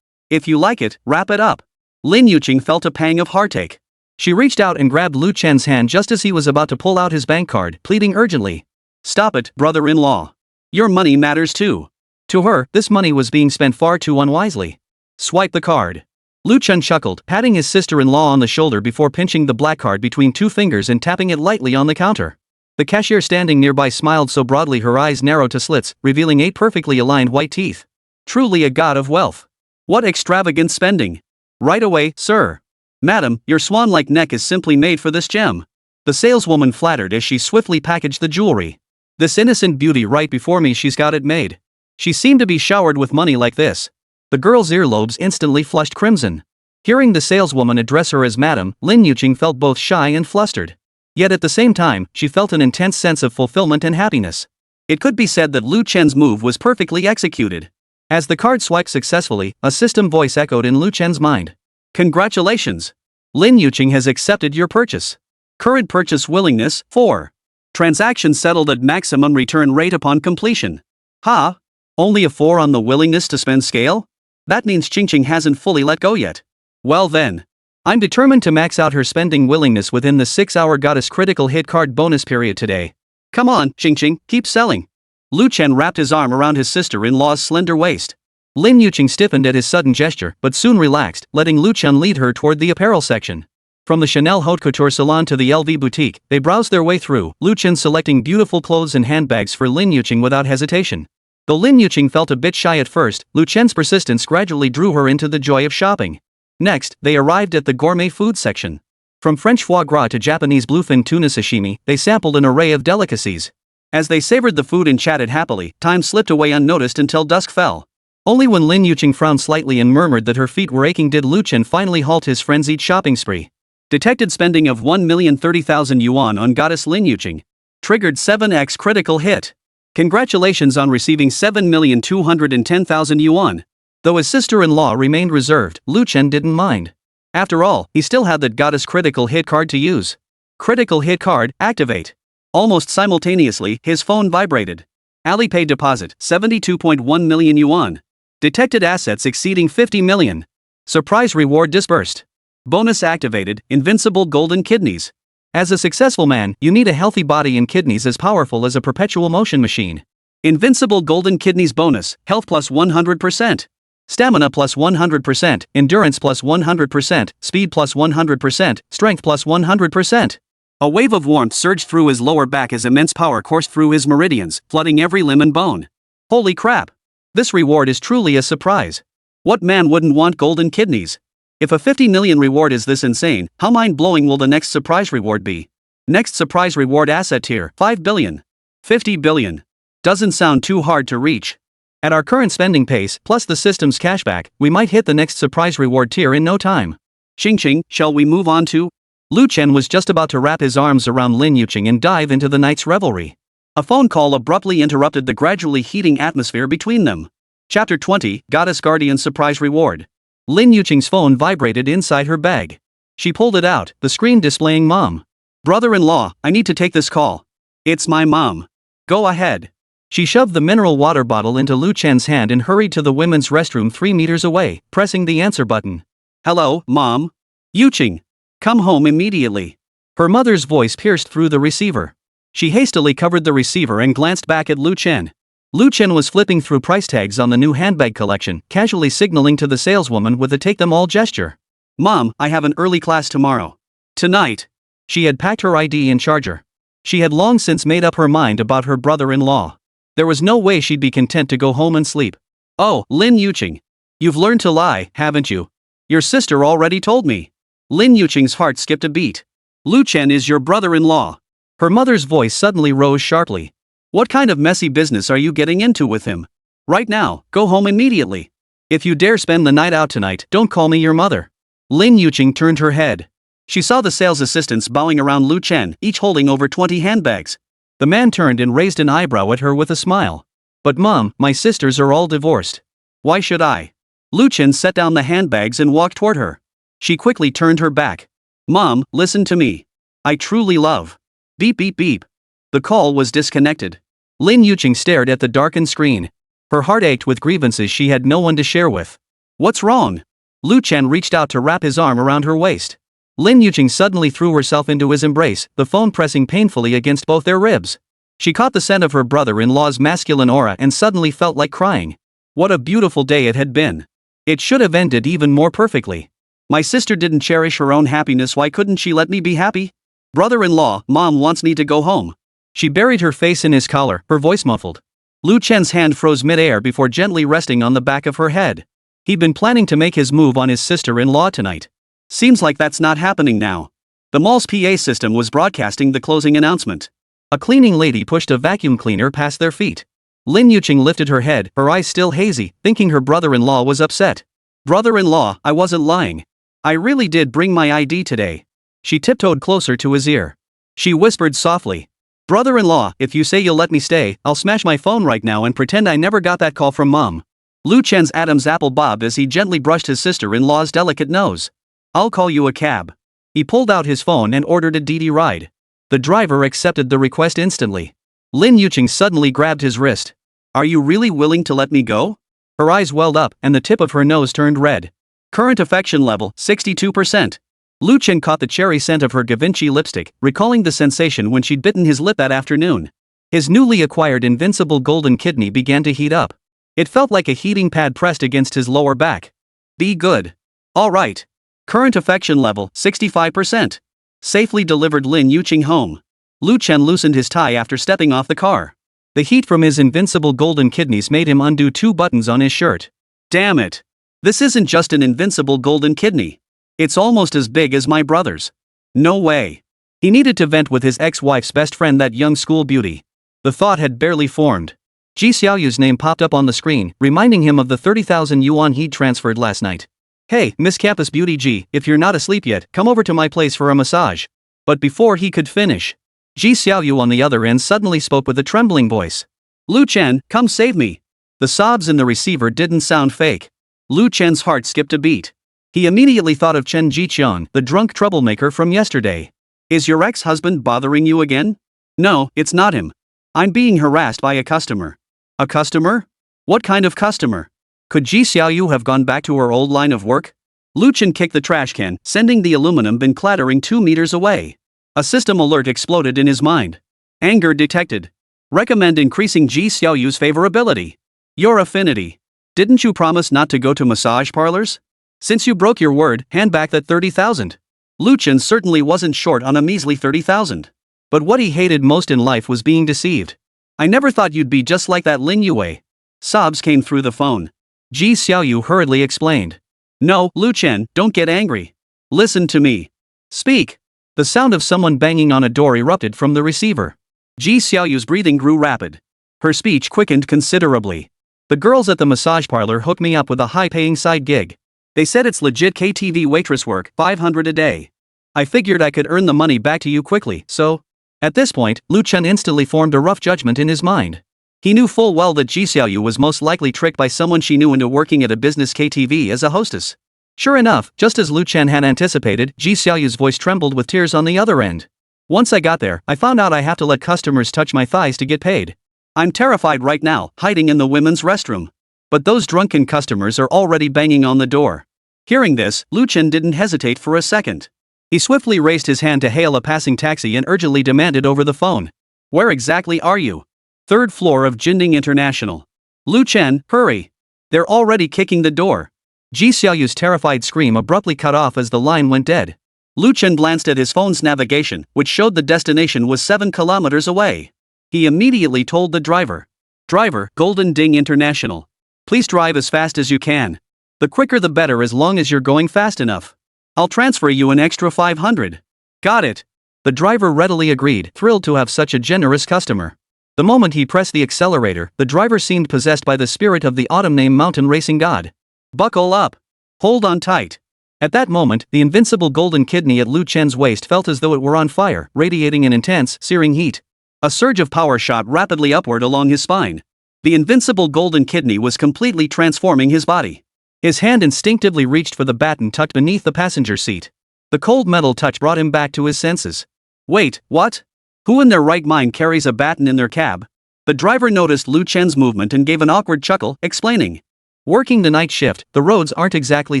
If you like it, wrap it up. Lin Yuqing felt a pang of heartache. She reached out and grabbed Lu Chen's hand just as he was about to pull out his bank card, pleading urgently. Stop it, brother-in-law. Your money matters too. To her, this money was being spent far too unwisely. Swipe the card. Lu Chen chuckled, patting his sister-in-law on the shoulder before pinching the black card between two fingers and tapping it lightly on the counter. The cashier standing nearby smiled so broadly her eyes narrowed to slits, revealing 8 perfectly aligned white teeth. Truly a god of wealth. What extravagant spending. Right away, sir. Madam, your swan-like neck is simply made for this gem. The saleswoman flattered as she swiftly packaged the jewelry. This innocent beauty right before me, she's got it made. She seemed to be showered with money like this. The girl's earlobes instantly flushed crimson. Hearing the saleswoman address her as Madam, Lin Yuqing felt both shy and flustered. Yet at the same time, she felt an intense sense of fulfillment and happiness. It could be said that Lu Chen's move was perfectly executed. As the card swiped successfully, a system voice echoed in Lu Chen's mind. Congratulations! Lin Yuqing has accepted your purchase. Current purchase willingness, 4. Transaction settled at maximum return rate upon completion. Ha! Only a 4 on the willingness to spend scale? That means Qingqing hasn't fully let go yet. Well then. I'm determined to max out her spending willingness within the 6-hour goddess critical hit card bonus period today. Come on, Qingqing, keep selling. Lu Chen wrapped his arm around his sister-in-law's slender waist. Lin Yuqing stiffened at his sudden gesture, but soon relaxed, letting Lu Chen lead her toward the apparel section. From the Chanel haute couture salon to the LV boutique, they browsed their way through, Lu Chen selecting beautiful clothes and handbags for Lin Yuqing without hesitation. Though Lin Yuqing felt a bit shy at first, Lu Chen's persistence gradually drew her into the joy of shopping. Next, they arrived at the gourmet food section. From French foie gras to Japanese bluefin tuna sashimi, they sampled an array of delicacies. As they savored the food and chatted happily, time slipped away unnoticed until dusk fell. Only when Lin Yuqing frowned slightly and murmured that her feet were aching did Lu Chen finally halt his frenzied shopping spree. Detected spending of 1,030,000 yuan on goddess Lin Yuqing. Triggered 7x critical hit. Congratulations on receiving 7,210,000 yuan. Though his sister-in-law remained reserved, Lu Chen didn't mind. After all, he still had that goddess critical hit card to use. Critical hit card, activate. Almost simultaneously, his phone vibrated. Alipay deposit, 72.1 million yuan. Detected assets exceeding 50 million. Surprise reward disbursed. Bonus activated, invincible golden kidneys. As a successful man, you need a healthy body and kidneys as powerful as a perpetual motion machine. Invincible golden kidneys bonus, health plus 100%. Stamina plus 100%, endurance plus 100%, speed plus 100%, strength plus 100%. A wave of warmth surged through his lower back as immense power coursed through his meridians, flooding every limb and bone. Holy crap! This reward is truly a surprise. What man wouldn't want golden kidneys? If a 50 million reward is this insane, how mind-blowing will the next surprise reward be? Next surprise reward asset tier, 5 billion. 50 billion. Doesn't sound too hard to reach. At our current spending pace, plus the system's cashback, we might hit the next surprise reward tier in no time. Qingqing, shall we move on to? Lu Chen was just about to wrap his arms around Lin Yuqing and dive into the night's revelry. A phone call abruptly interrupted the gradually heating atmosphere between them. Chapter 20, Goddess Guardian Surprise Reward. Lin Yuqing's phone vibrated inside her bag. She pulled it out, the screen displaying Mom. Brother-in-law, I need to take this call. It's my mom. Go ahead. She shoved the mineral water bottle into Lu Chen's hand and hurried to the women's restroom 3 meters away, pressing the answer button. Hello, Mom? Yuqing. Come home immediately. Her mother's voice pierced through the receiver. She hastily covered the receiver and glanced back at Lu Chen. Lu Chen was flipping through price tags on the new handbag collection, casually signaling to the saleswoman with a take-them-all gesture. Mom, I have an early class tomorrow. Tonight. She had packed her ID and charger. She had long since made up her mind about her brother-in-law. There was no way she'd be content to go home and sleep. Oh, Lin Yuqing. You've learned to lie, haven't you? Your sister already told me. Lin Yuqing's heart skipped a beat. Lu Chen is your brother-in-law. Her mother's voice suddenly rose sharply. What kind of messy business are you getting into with him? Right now, go home immediately. If you dare spend the night out tonight, don't call me your mother. Lin Yuqing turned her head. She saw the sales assistants bowing around Lu Chen, each holding over 20 handbags. The man turned and raised an eyebrow at her with a smile. But Mom, my sisters are all divorced. Why should I? Lu Chen set down the handbags and walked toward her. She quickly turned her back. Mom, listen to me. I truly love. Beep beep beep. The call was disconnected. Lin Yuqing stared at the darkened screen. Her heart ached with grievances she had no one to share with. What's wrong? Lu Chen reached out to wrap his arm around her waist. Lin Yuqing suddenly threw herself into his embrace, the phone pressing painfully against both their ribs. She caught the scent of her brother-in-law's masculine aura and suddenly felt like crying. What a beautiful day it had been. It should have ended even more perfectly. My sister didn't cherish her own happiness, why couldn't she let me be happy? Brother-in-law, Mom wants me to go home. She buried her face in his collar, her voice muffled. Lu Chen's hand froze mid-air before gently resting on the back of her head. He'd been planning to make his move on his sister-in-law tonight. Seems like that's not happening now. The mall's PA system was broadcasting the closing announcement. A cleaning lady pushed a vacuum cleaner past their feet. Lin Yuqing lifted her head, her eyes still hazy, thinking her brother-in-law was upset. Brother-in-law, I wasn't lying. I really did bring my ID today. She tiptoed closer to his ear. She whispered softly. Brother-in-law, if you say you'll let me stay, I'll smash my phone right now and pretend I never got that call from Mom. Lu Chen's Adam's apple bobbed as he gently brushed his sister-in-law's delicate nose. I'll call you a cab. He pulled out his phone and ordered a Didi ride. The driver accepted the request instantly. Lin Yuqing suddenly grabbed his wrist. Are you really willing to let me go? Her eyes welled up and the tip of her nose turned red. Current affection level, 62%. Lu Chen caught the cherry scent of her Givenchy lipstick, recalling the sensation when she'd bitten his lip that afternoon. His newly acquired invincible golden kidney began to heat up. It felt like a heating pad pressed against his lower back. Be good. All right. Current affection level, 65%. Safely delivered Lin Yuqing home. Lu Chen loosened his tie after stepping off the car. The heat from his invincible golden kidneys made him undo 2 buttons on his shirt. Damn it. This isn't just an invincible golden kidney. It's almost as big as my brother's. No way. He needed to vent with his ex-wife's best friend, that young school beauty. The thought had barely formed. Ji Xiaoyu's name popped up on the screen, reminding him of the 30,000 yuan he'd transferred last night. Hey, Miss Campus Beauty Ji, if you're not asleep yet, come over to my place for a massage. But before he could finish, Ji Xiaoyu on the other end suddenly spoke with a trembling voice. Lu Chen, come save me. The sobs in the receiver didn't sound fake. Lu Chen's heart skipped a beat. He immediately thought of Chen Jiqian, the drunk troublemaker from yesterday. Is your ex-husband bothering you again? No, it's not him. I'm being harassed by a customer. A customer? What kind of customer? Could Ji Xiaoyu have gone back to her old line of work? Lu Chen kicked the trash can, sending the aluminum bin clattering 2 meters away. A system alert exploded in his mind. Anger detected. Recommend increasing Ji Xiaoyu's favorability. Your affinity. Didn't you promise not to go to massage parlors? Since you broke your word, hand back that 30,000. Lu Chen certainly wasn't short on a measly 30,000. But what he hated most in life was being deceived. I never thought you'd be just like that Lin Yue. Sobs came through the phone. Ji Xiaoyu hurriedly explained. No, Lu Chen, don't get angry. Listen to me. Speak. The sound of someone banging on a door erupted from the receiver. Ji Xiaoyu's breathing grew rapid. Her speech quickened considerably. The girls at the massage parlor hooked me up with a high-paying side gig. They said it's legit KTV waitress work, 500 a day. I figured I could earn the money back to you quickly, so... At this point, Lu Chen instantly formed a rough judgment in his mind. He knew full well that Ji Xiaoyu was most likely tricked by someone she knew into working at a business KTV as a hostess. Sure enough, just as Lu Chen had anticipated, Ji Xiaoyu's voice trembled with tears on the other end. Once I got there, I found out I have to let customers touch my thighs to get paid. I'm terrified right now, hiding in the women's restroom. But those drunken customers are already banging on the door. Hearing this, Lu Chen didn't hesitate for a second. He swiftly raised his hand to hail a passing taxi and urgently demanded over the phone. Where exactly are you? 3rd floor of Jinding International. Lu Chen, hurry. They're already kicking the door. Ji Xiaoyu's terrified scream abruptly cut off as the line went dead. Lu Chen glanced at his phone's navigation, which showed the destination was 7 kilometers away. He immediately told the driver. Driver, Golden Ding International. Please drive as fast as you can. The quicker the better, as long as you're going fast enough. I'll transfer you an extra 500. Got it. The driver readily agreed, thrilled to have such a generous customer. The moment he pressed the accelerator, the driver seemed possessed by the spirit of the autumn named mountain racing god. Buckle up. Hold on tight. At that moment, the invincible golden kidney at Lu Chen's waist felt as though it were on fire, radiating an intense, searing heat. A surge of power shot rapidly upward along his spine. The invincible golden kidney was completely transforming his body. His hand instinctively reached for the baton tucked beneath the passenger seat. The cold metal touch brought him back to his senses. Wait, what? Who in their right mind carries a baton in their cab? The driver noticed Lu Chen's movement and gave an awkward chuckle, explaining. Working the night shift, the roads aren't exactly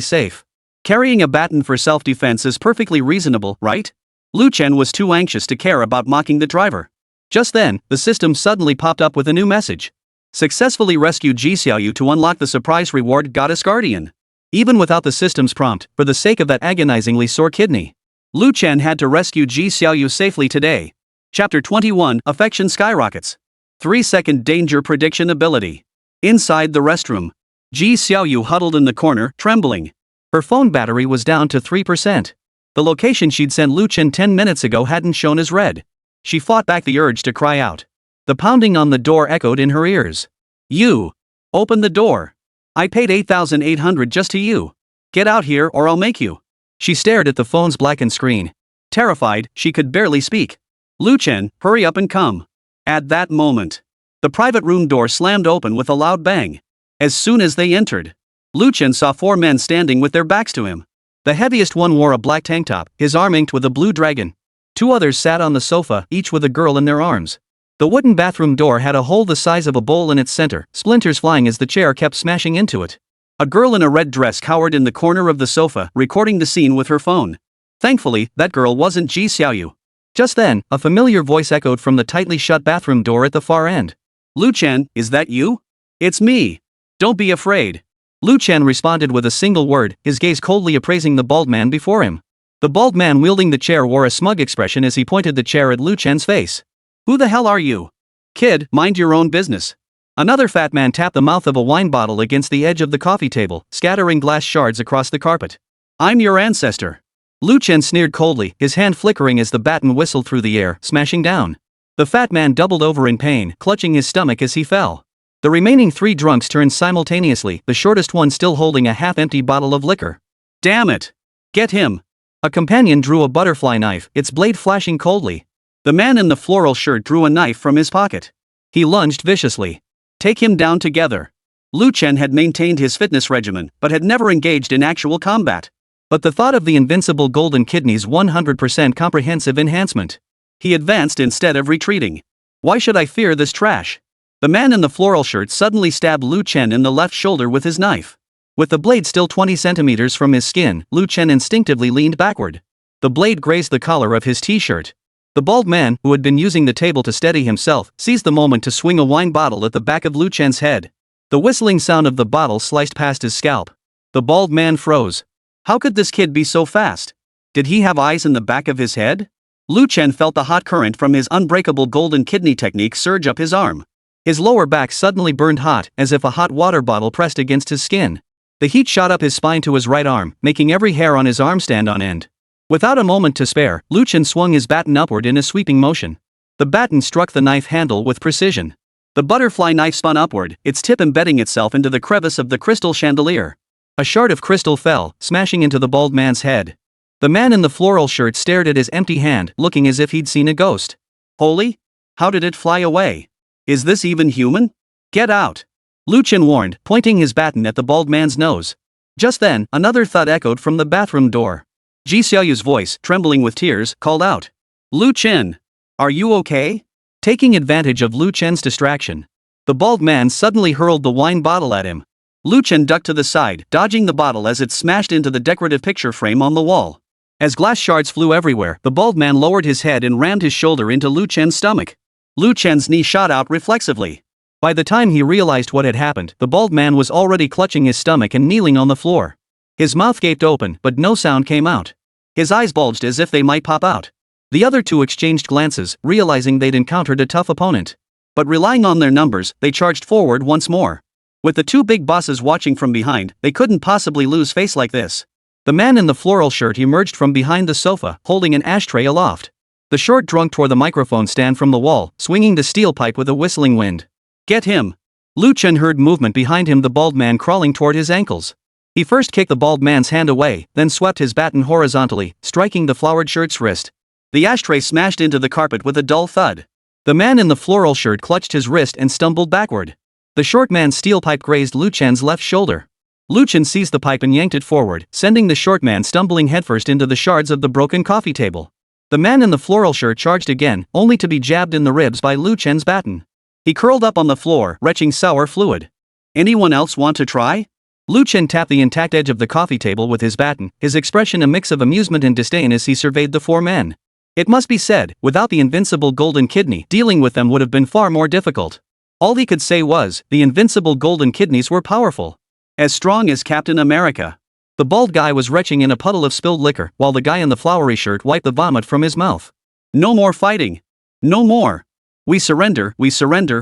safe. Carrying a baton for self-defense is perfectly reasonable, right? Lu Chen was too anxious to care about mocking the driver. Just then, the system suddenly popped up with a new message. Successfully rescued Ji Xiaoyu to unlock the surprise reward Goddess Guardian. Even without the system's prompt, for the sake of that agonizingly sore kidney, Lu Chen had to rescue Ji Xiaoyu safely today. Chapter 21, Affection Skyrockets. 3-second danger prediction ability. Inside the restroom. Ji Xiaoyu huddled in the corner, trembling. Her phone battery was down to 3%. The location she'd sent Lu Chen 10 minutes ago hadn't shown as red. She fought back the urge to cry out. The pounding on the door echoed in her ears. You! Open the door! I paid 8,800 just to you. Get out here or I'll make you. She stared at the phone's blackened screen. Terrified, she could barely speak. Lu Chen, hurry up and come. At that moment, the private room door slammed open with a loud bang. As soon as they entered, Lu Chen saw 4 men standing with their backs to him. The heaviest one wore a black tank top, his arm inked with a blue dragon. 2 others sat on the sofa, each with a girl in their arms. The wooden bathroom door had a hole the size of a bowl in its center, splinters flying as the chair kept smashing into it. A girl in a red dress cowered in the corner of the sofa, recording the scene with her phone. Thankfully, that girl wasn't Ji Xiaoyu. Just then, a familiar voice echoed from the tightly shut bathroom door at the far end. Lu Chen, is that you? It's me. Don't be afraid. Lu Chen responded with a single word, his gaze coldly appraising the bald man before him. The bald man wielding the chair wore a smug expression as he pointed the chair at Lu Chen's face. Who the hell are you? Kid, mind your own business. Another fat man tapped the mouth of a wine bottle against the edge of the coffee table, scattering glass shards across the carpet. I'm your ancestor. Lu Chen sneered coldly, his hand flickering as the baton whistled through the air, smashing down. The fat man doubled over in pain, clutching his stomach as he fell. The remaining 3 drunks turned simultaneously, the shortest one still holding a half-empty bottle of liquor. Damn it! Get him! A companion drew a butterfly knife, its blade flashing coldly. The man in the floral shirt drew a knife from his pocket. He lunged viciously. Take him down together. Lu Chen had maintained his fitness regimen, but had never engaged in actual combat. But the thought of the invincible golden kidney's 100% comprehensive enhancement. He advanced instead of retreating. Why should I fear this trash? The man in the floral shirt suddenly stabbed Lu Chen in the left shoulder with his knife. With the blade still 20 centimeters from his skin, Lu Chen instinctively leaned backward. The blade grazed the collar of his t-shirt. The bald man, who had been using the table to steady himself, seized the moment to swing a wine bottle at the back of Lu Chen's head. The whistling sound of the bottle sliced past his scalp. The bald man froze. How could this kid be so fast? Did he have eyes in the back of his head? Lu Chen felt the hot current from his unbreakable golden kidney technique surge up his arm. His lower back suddenly burned hot, as if a hot water bottle pressed against his skin. The heat shot up his spine to his right arm, making every hair on his arm stand on end. Without a moment to spare, Lu Chen swung his baton upward in a sweeping motion. The baton struck the knife handle with precision. The butterfly knife spun upward, its tip embedding itself into the crevice of the crystal chandelier. A shard of crystal fell, smashing into the bald man's head. The man in the floral shirt stared at his empty hand, looking as if he'd seen a ghost. Holy? How did it fly away? Is this even human? Get out! Lu Chen warned, pointing his baton at the bald man's nose. Just then, another thud echoed from the bathroom door. Ji Xiaoyu's voice, trembling with tears, called out. Lu Chen! Are you okay? Taking advantage of Lu Chen's distraction, the bald man suddenly hurled the wine bottle at him. Lu Chen ducked to the side, dodging the bottle as it smashed into the decorative picture frame on the wall. As glass shards flew everywhere, the bald man lowered his head and rammed his shoulder into Lu Chen's stomach. Lu Chen's knee shot out reflexively. By the time he realized what had happened, the bald man was already clutching his stomach and kneeling on the floor. His mouth gaped open, but no sound came out. His eyes bulged as if they might pop out. The other 2 exchanged glances, realizing they'd encountered a tough opponent. But relying on their numbers, they charged forward once more. With the 2 big bosses watching from behind, they couldn't possibly lose face like this. The man in the floral shirt emerged from behind the sofa, holding an ashtray aloft. The short drunk tore the microphone stand from the wall, swinging the steel pipe with a whistling wind. Get him! Lu Chen heard movement behind him, the bald man crawling toward his ankles. He first kicked the bald man's hand away, then swept his baton horizontally, striking the flowered shirt's wrist. The ashtray smashed into the carpet with a dull thud. The man in the floral shirt clutched his wrist and stumbled backward. The short man's steel pipe grazed Lu Chen's left shoulder. Lu Chen seized the pipe and yanked it forward, sending the short man stumbling headfirst into the shards of the broken coffee table. The man in the floral shirt charged again, only to be jabbed in the ribs by Lu Chen's baton. He curled up on the floor, retching sour fluid. Anyone else want to try? Lu Chen tapped the intact edge of the coffee table with his baton, his expression a mix of amusement and disdain as he surveyed the 4 men. It must be said, without the invincible golden kidney, dealing with them would have been far more difficult. All he could say was, the invincible golden kidneys were powerful. As strong as Captain America. The bald guy was retching in a puddle of spilled liquor, while the guy in the flowery shirt wiped the vomit from his mouth. No more fighting. No more. We surrender,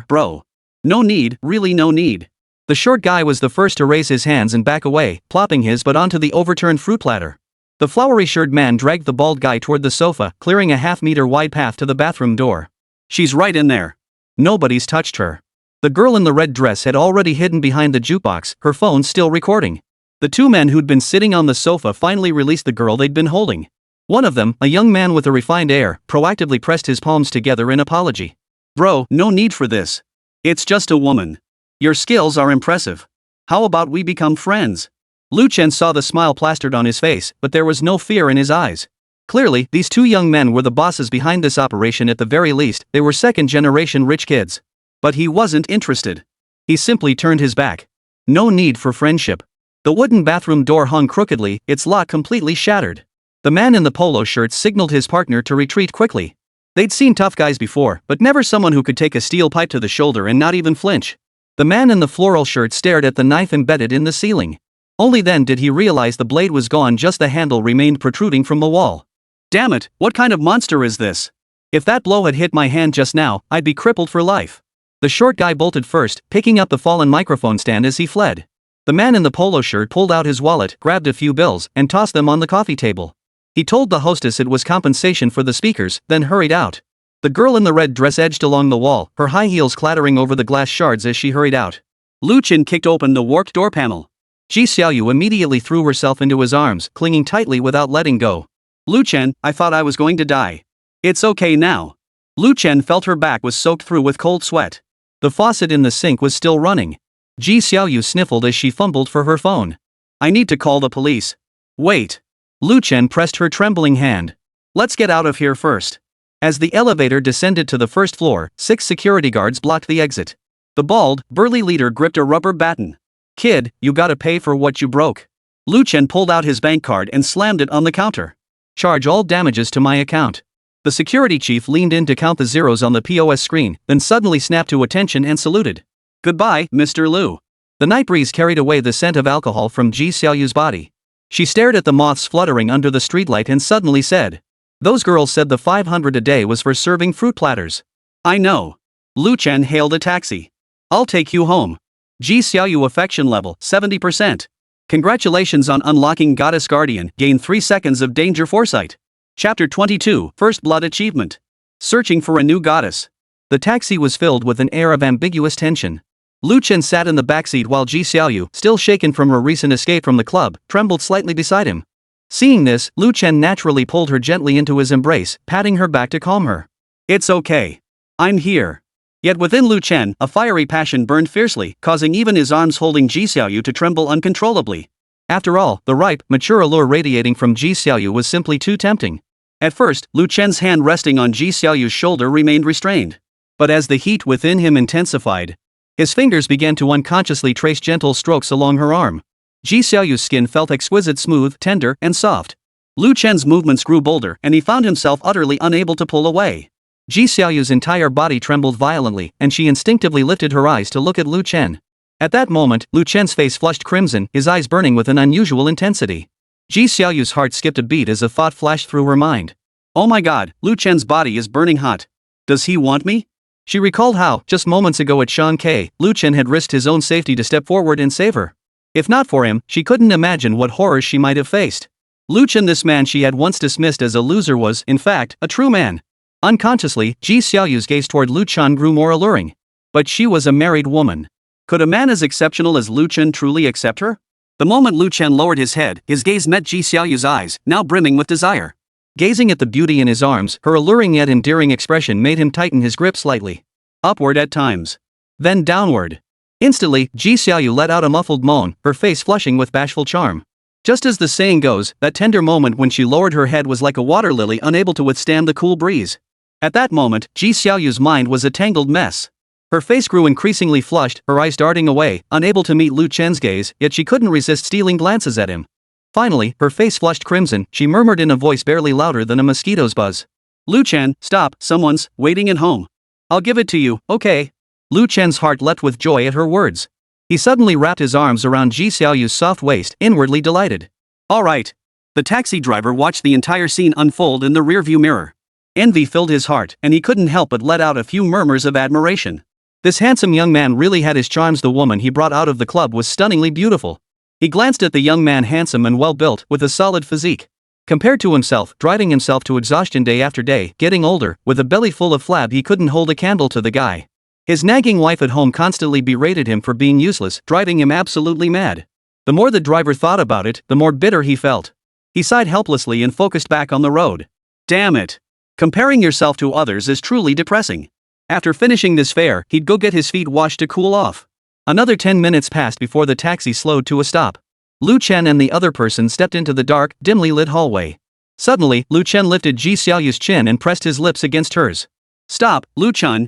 bro. No need, really no need. The short guy was the first to raise his hands and back away, plopping his butt onto the overturned fruit platter. The flowery-shirt man dragged the bald guy toward the sofa, clearing a half-meter wide path to the bathroom door. She's right in there. Nobody's touched her. The girl in the red dress had already hidden behind the jukebox, her phone still recording. The The two men who'd been sitting on the sofa finally released the girl they'd been holding. One of them, a young man with a refined air, proactively pressed his palms together in apology. Bro, no need for this. It's just a woman. Your skills are impressive. How about we become friends? Lu Chen saw the smile plastered on his face, but there was no fear in his eyes. Clearly, these two young men were the bosses behind this operation. At the very least, they were second-generation rich kids. But he wasn't interested. He simply turned his back. No need for friendship. The wooden bathroom door hung crookedly, its lock completely shattered. The man in the polo shirt signaled his partner to retreat quickly. They'd seen tough guys before, but never someone who could take a steel pipe to the shoulder and not even flinch. The man in the floral shirt stared at the knife embedded in the ceiling. Only then did he realize the blade was gone, just the handle remained protruding from the wall. Damn it, what kind of monster is this? If that blow had hit my hand just now, I'd be crippled for life. The short guy bolted first, picking up the fallen microphone stand as he fled. The man in the polo shirt pulled out his wallet, grabbed a few bills, and tossed them on the coffee table. He told the hostess it was compensation for the speakers, then hurried out. The girl in the red dress edged along the wall, her high heels clattering over the glass shards as she hurried out. Lu Chen kicked open the warped door panel. Ji Xiaoyu immediately threw herself into his arms, clinging tightly without letting go. Lu Chen, I thought I was going to die. It's okay now. Lu Chen felt her back was soaked through with cold sweat. The faucet in the sink was still running. Ji Xiaoyu sniffled as she fumbled for her phone. I need to call the police. Wait. Lu Chen pressed her trembling hand. Let's get out of here first. As the elevator descended to the first floor, 6 security guards blocked the exit. The bald, burly leader gripped a rubber baton. Kid, you gotta pay for what you broke. Lu Chen pulled out his bank card and slammed it on the counter. Charge all damages to my account. The security chief leaned in to count the zeros on the POS screen, then suddenly snapped to attention and saluted. Goodbye, Mr. Lu. The night breeze carried away the scent of alcohol from Ji Xiaoyu's body. She stared at the moths fluttering under the streetlight and suddenly said, those girls said the 500 a day was for serving fruit platters. I know. Lu Chen hailed a taxi. I'll take you home. Ji Xiaoyu affection level, 70%. Congratulations on unlocking Goddess Guardian, gain 3 seconds of danger foresight. Chapter 22, First Blood Achievement. Searching for a new goddess. The taxi was filled with an air of ambiguous tension. Lu Chen sat in the backseat while Ji Xiaoyu, still shaken from her recent escape from the club, trembled slightly beside him. Seeing this, Lu Chen naturally pulled her gently into his embrace, patting her back to calm her. It's okay. I'm here. Yet within Lu Chen, a fiery passion burned fiercely, causing even his arms holding Ji Xiaoyu to tremble uncontrollably. After all, the ripe, mature allure radiating from Ji Xiaoyu was simply too tempting. At first, Lu Chen's hand resting on Ji Xiaoyu's shoulder remained restrained. But as the heat within him intensified, his fingers began to unconsciously trace gentle strokes along her arm. Ji Xiaoyu's skin felt exquisite, smooth, tender, and soft. Lu Chen's movements grew bolder, and he found himself utterly unable to pull away. Ji Xiaoyu's entire body trembled violently, and she instinctively lifted her eyes to look at Lu Chen. At that moment, Lu Chen's face flushed crimson, his eyes burning with an unusual intensity. Ji Xiaoyu's heart skipped a beat as a thought flashed through her mind. Oh my god, Lu Chen's body is burning hot. Does he want me? She recalled how, just moments ago at Shanghai, Lu Chen had risked his own safety to step forward and save her. If not for him, she couldn't imagine what horrors she might have faced. Lu Chen, this man she had once dismissed as a loser, was, in fact, a true man. Unconsciously, Ji Xiaoyu's gaze toward Lu Chen grew more alluring. But she was a married woman. Could a man as exceptional as Lu Chen truly accept her? The moment Lu Chen lowered his head, his gaze met Ji Xiaoyu's eyes, now brimming with desire. Gazing at the beauty in his arms, her alluring yet endearing expression made him tighten his grip slightly. Upward at times. Then downward. Instantly, Ji Xiaoyu let out a muffled moan, her face flushing with bashful charm. Just as the saying goes, that tender moment when she lowered her head was like a water lily unable to withstand the cool breeze. At that moment, Ji Xiaoyu's mind was a tangled mess. Her face grew increasingly flushed, her eyes darting away, unable to meet Lu Chen's gaze, yet she couldn't resist stealing glances at him. Finally, her face flushed crimson, she murmured in a voice barely louder than a mosquito's buzz. Lu Chen, stop, someone's waiting at home. I'll give it to you, okay? Lu Chen's heart leapt with joy at her words. He suddenly wrapped his arms around Ji Xiaoyu's soft waist, inwardly delighted. All right. The taxi driver watched the entire scene unfold in the rearview mirror. Envy filled his heart, and he couldn't help but let out a few murmurs of admiration. This handsome young man really had his charms. The woman he brought out of the club was stunningly beautiful. He glanced at the young man, handsome and well-built, with a solid physique. Compared to himself, driving himself to exhaustion day after day, getting older, with a belly full of flab, he couldn't hold a candle to the guy. His nagging wife at home constantly berated him for being useless, driving him absolutely mad. The more the driver thought about it, the more bitter he felt. He sighed helplessly and focused back on the road. Damn it. Comparing yourself to others is truly depressing. After finishing this fare, he'd go get his feet washed to cool off. Another 10 minutes passed before the taxi slowed to a stop. Lu Chen and the other person stepped into the dark, dimly lit hallway. Suddenly, Lu Chen lifted Ji Xiaoyu's chin and pressed his lips against hers. Stop, Lu Chen,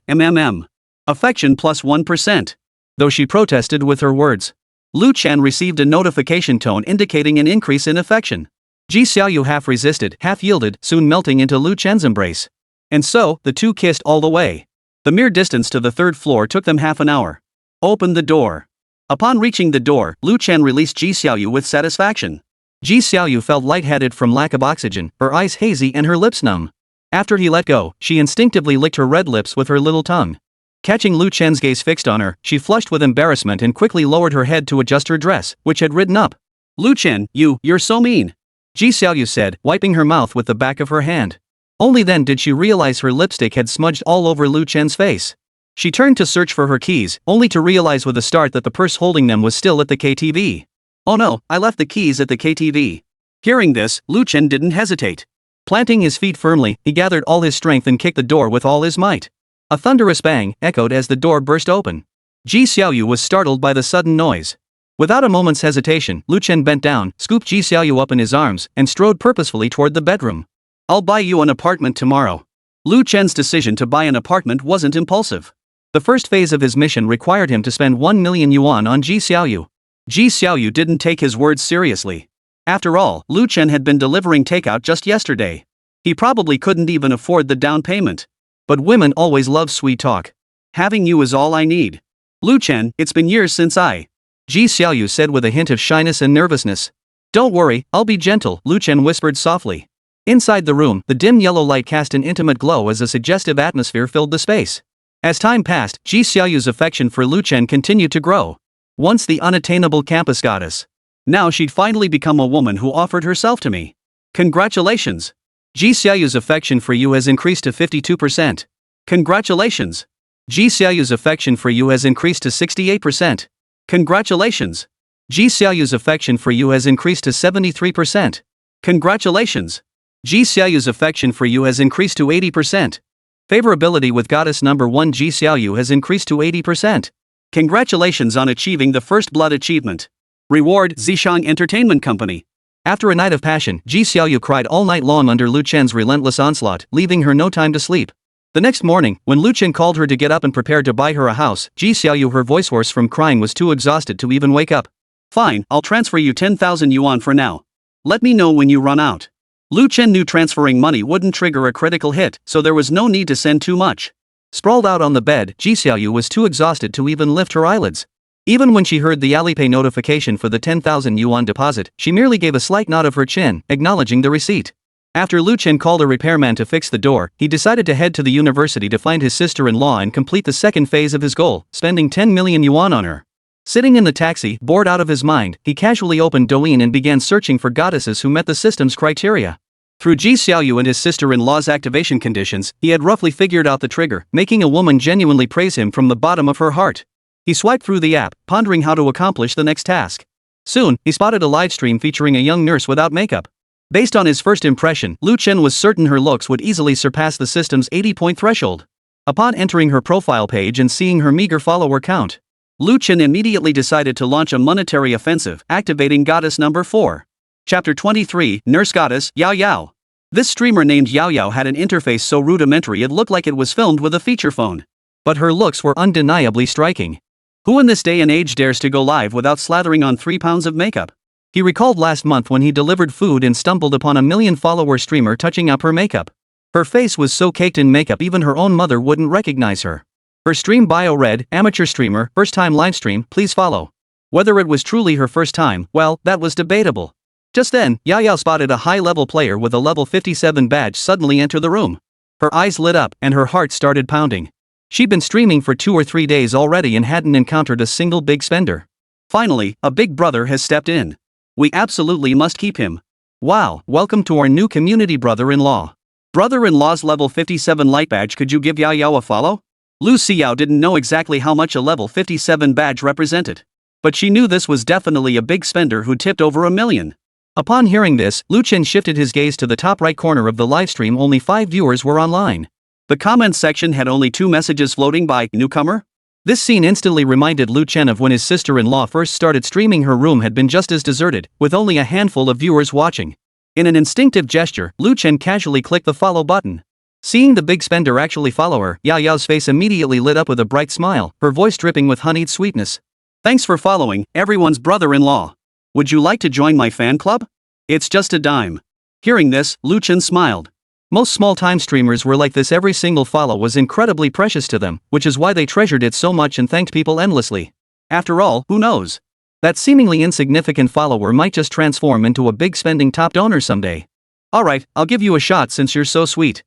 Affection plus 1%. Though she protested with her words. Lu Chen received a notification tone indicating an increase in affection. Ji Xiaoyu half resisted, half yielded, soon melting into Lu Chen's embrace. And so, the two kissed all the way. The mere distance to the third floor took them half an hour. Open the door. Upon reaching the door, Lu Chen released Ji Xiaoyu with satisfaction. Ji Xiaoyu felt lightheaded from lack of oxygen, her eyes hazy and her lips numb. After he let go, she instinctively licked her red lips with her little tongue. Catching Lu Chen's gaze fixed on her, she flushed with embarrassment and quickly lowered her head to adjust her dress, which had ridden up. Lu Chen, you're so mean. Ji Xiaoyu said, wiping her mouth with the back of her hand. Only then did she realize her lipstick had smudged all over Lu Chen's face. She turned to search for her keys, only to realize with a start that the purse holding them was still at the KTV. Oh no, I left the keys at the KTV. Hearing this, Lu Chen didn't hesitate. Planting his feet firmly, he gathered all his strength and kicked the door with all his might. A thunderous bang echoed as the door burst open. Ji Xiaoyu was startled by the sudden noise. Without a moment's hesitation, Lu Chen bent down, scooped Ji Xiaoyu up in his arms, and strode purposefully toward the bedroom. I'll buy you an apartment tomorrow. Lu Chen's decision to buy an apartment wasn't impulsive. The first phase of his mission required him to spend 1 million yuan on Ji Xiaoyu. Ji Xiaoyu didn't take his words seriously. After all, Lu Chen had been delivering takeout just yesterday. He probably couldn't even afford the down payment. But women always love sweet talk. Having you is all I need. Lu Chen, it's been years since Ji Xiaoyu said with a hint of shyness and nervousness. Don't worry, I'll be gentle, Lu Chen whispered softly. Inside the room, the dim yellow light cast an intimate glow as a suggestive atmosphere filled the space. As time passed, Ji Xiaoyu's affection for Lu Chen continued to grow. Once the unattainable campus goddess. Now she'd finally become a woman who offered herself to me. Congratulations. Ji Xiaoyu's affection for you has increased to 52%. Congratulations. Ji Xiaoyu's affection for you has increased to 68%. Congratulations. Ji Xiaoyu's affection for you has increased to 73%. Congratulations. Ji Xiaoyu's affection for you has increased to 80%. Favorability with goddess number 1 Ji Xiaoyu has increased to 80%. Congratulations on achieving the first blood achievement. Reward Zishang Entertainment Company. After a night of passion, Ji Xiaoyu cried all night long under Lu Chen's relentless onslaught, leaving her no time to sleep. The next morning, when Lu Chen called her to get up and prepare to buy her a house, Ji Xiaoyu, her voice hoarse from crying, was too exhausted to even wake up. Fine, I'll transfer you 10,000 yuan for now. Let me know when you run out. Lu Chen knew transferring money wouldn't trigger a critical hit, so there was no need to send too much. Sprawled out on the bed, Ji Xiaoyu was too exhausted to even lift her eyelids. Even when she heard the Alipay notification for the 10,000 yuan deposit, she merely gave a slight nod of her chin, acknowledging the receipt. After Lu Chen called a repairman to fix the door, he decided to head to the university to find his sister-in-law and complete the second phase of his goal, spending 10 million yuan on her. Sitting in the taxi, bored out of his mind, he casually opened Douyin and began searching for goddesses who met the system's criteria. Through Ji Xiaoyu and his sister-in-law's activation conditions, he had roughly figured out the trigger, making a woman genuinely praise him from the bottom of her heart. He swiped through the app, pondering how to accomplish the next task. Soon, he spotted a livestream featuring a young nurse without makeup. Based on his first impression, Lu Chen was certain her looks would easily surpass the system's 80-point threshold. Upon entering her profile page and seeing her meager follower count, Lu Chen immediately decided to launch a monetary offensive, activating goddess number 4. Chapter 23, Nurse Goddess, Yao Yao. This streamer named Yao Yao had an interface so rudimentary it looked like it was filmed with a feature phone. But her looks were undeniably striking. Who in this day and age dares to go live without slathering on 3 pounds of makeup? He recalled last month when he delivered food and stumbled upon a million-follower streamer touching up her makeup. Her face was so caked in makeup even her own mother wouldn't recognize her. Her stream bio read, amateur streamer, first time livestream, please follow. Whether it was truly her first time, well, that was debatable. Just then, Yao Yao spotted a high-level player with a level 57 badge suddenly enter the room. Her eyes lit up, and her heart started pounding. She'd been streaming for 2 or 3 days already and hadn't encountered a single big spender. Finally, a big brother has stepped in. We absolutely must keep him. Wow, welcome to our new community brother-in-law. Brother-in-law's level 57 light badge, could you give Yao Yao a follow? Lu Xiao didn't know exactly how much a level 57 badge represented. But she knew this was definitely a big spender who tipped over $1 million. Upon hearing this, Chen shifted his gaze to the top right corner of the livestream. Only 5 viewers were online. The comments section had only 2 messages floating by newcomer. This scene instantly reminded Chen of when his sister-in-law first started streaming. Her room had been just as deserted, with only a handful of viewers watching. In an instinctive gesture, Chen casually clicked the follow button. Seeing the big spender actually follow her, Yao's face immediately lit up with a bright smile, her voice dripping with honeyed sweetness. Thanks for following, everyone's brother-in-law. Would you like to join my fan club? It's just a dime. Hearing this, Chen smiled. Most small-time streamers were like this. Every single follow was incredibly precious to them, which is why they treasured it so much and thanked people endlessly. After all, who knows? That seemingly insignificant follower might just transform into a big spending top donor someday. Alright, I'll give you a shot since you're so sweet.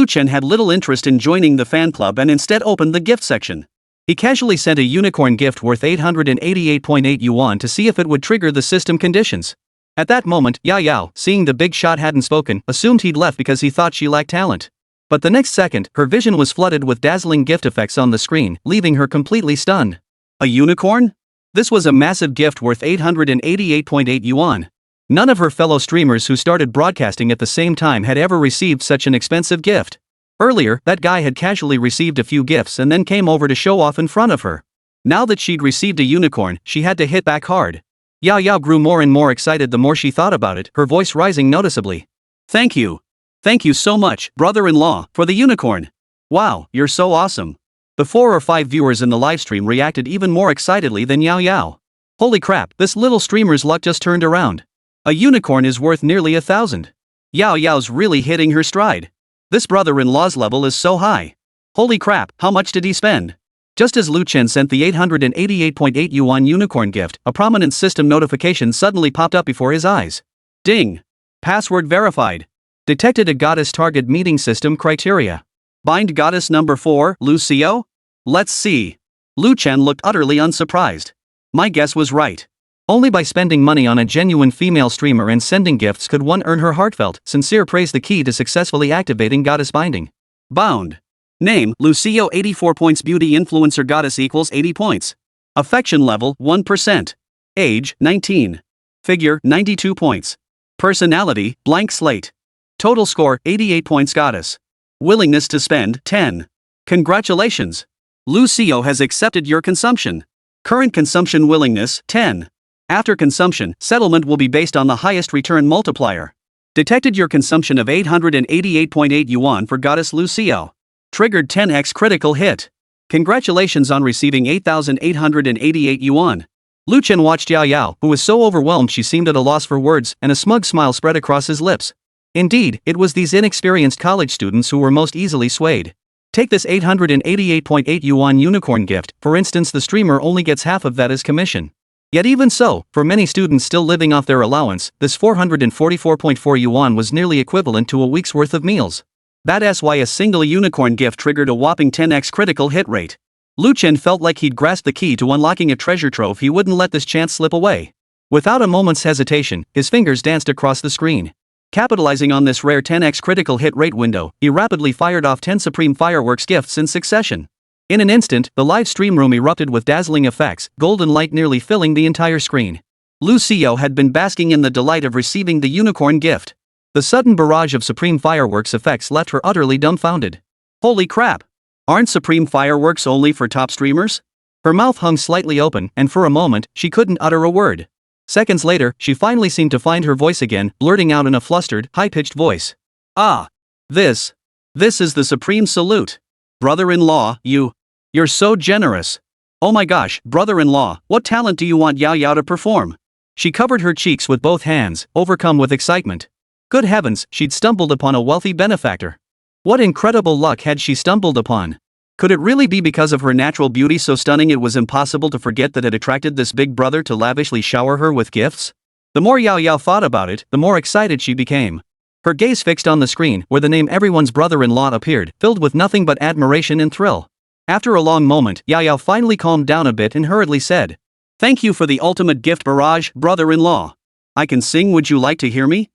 Chen had little interest in joining the fan club and instead opened the gift section. He casually sent a unicorn gift worth 888.8 yuan to see if it would trigger the system conditions. At that moment, Yao, seeing the big shot hadn't spoken, assumed he'd left because he thought she lacked talent. But the next second, her vision was flooded with dazzling gift effects on the screen, leaving her completely stunned. A unicorn? This was a massive gift worth 888.8 yuan. None of her fellow streamers who started broadcasting at the same time had ever received such an expensive gift. Earlier, that guy had casually received a few gifts and then came over to show off in front of her. Now that she'd received a unicorn, she had to hit back hard. Yao grew more and more excited the more she thought about it, her voice rising noticeably. Thank you. Thank you so much, brother-in-law, for the unicorn. Wow, you're so awesome. The 4 or 5 viewers in the livestream reacted even more excitedly than Yao. Holy crap, this little streamer's luck just turned around. A unicorn is worth nearly 1,000. Yao's really hitting her stride. This brother-in-law's level is so high. Holy crap, how much did he spend? Just as Chen sent the 888.8 yuan unicorn gift, a prominent system notification suddenly popped up before his eyes. Ding! Password verified. Detected a goddess target meeting system criteria. Bind goddess number 4, Lucio? Let's see. Chen looked utterly unsurprised. My guess was right. Only by spending money on a genuine female streamer and sending gifts could one earn her heartfelt, sincere praise, the key to successfully activating goddess binding. Bound. Name, Lucio, 84 points. Beauty influencer goddess equals 80 points. Affection level, 1%. Age, 19. Figure, 92 points. Personality, blank slate. Total score, 88 points. Goddess. Willingness to spend, 10. Congratulations. Lucio has accepted your consumption. Current consumption willingness, 10. After consumption, settlement will be based on the highest return multiplier. Detected your consumption of 888.8 yuan for goddess Lucio. Triggered 10x critical hit. Congratulations on receiving 8,888 yuan. Chen watched Yao, who was so overwhelmed she seemed at a loss for words, and a smug smile spread across his lips. Indeed, it was these inexperienced college students who were most easily swayed. Take this 888.8 yuan unicorn gift, for instance. The streamer only gets half of that as commission. Yet even so, for many students still living off their allowance, this 444.4 yuan was nearly equivalent to a week's worth of meals. That's why a single unicorn gift triggered a whopping 10x critical hit rate. Chen felt like he'd grasped the key to unlocking a treasure trove. He wouldn't let this chance slip away. Without a moment's hesitation, his fingers danced across the screen. Capitalizing on this rare 10x critical hit rate window, he rapidly fired off 10 supreme fireworks gifts in succession. In an instant, the live stream room erupted with dazzling effects, golden light nearly filling the entire screen. Lucio had been basking in the delight of receiving the unicorn gift. The sudden barrage of supreme fireworks effects left her utterly dumbfounded. Holy crap! Aren't supreme fireworks only for top streamers? Her mouth hung slightly open, and for a moment, she couldn't utter a word. Seconds later, she finally seemed to find her voice again, blurting out in a flustered, high-pitched voice. Ah! This is the supreme salute. Brother-in-law, you're so generous. Oh my gosh, brother-in-law, what talent do you want Yao to perform? She covered her cheeks with both hands, overcome with excitement. Good heavens, she'd stumbled upon a wealthy benefactor. What incredible luck had she stumbled upon? Could it really be because of her natural beauty so stunning it was impossible to forget that it attracted this big brother to lavishly shower her with gifts? The more Yao thought about it, the more excited she became. Her gaze fixed on the screen, where the name everyone's brother-in-law appeared, filled with nothing but admiration and thrill. After a long moment, Yao finally calmed down a bit and hurriedly said, "Thank you for the ultimate gift barrage, brother-in-law. I can sing, would you like to hear me?"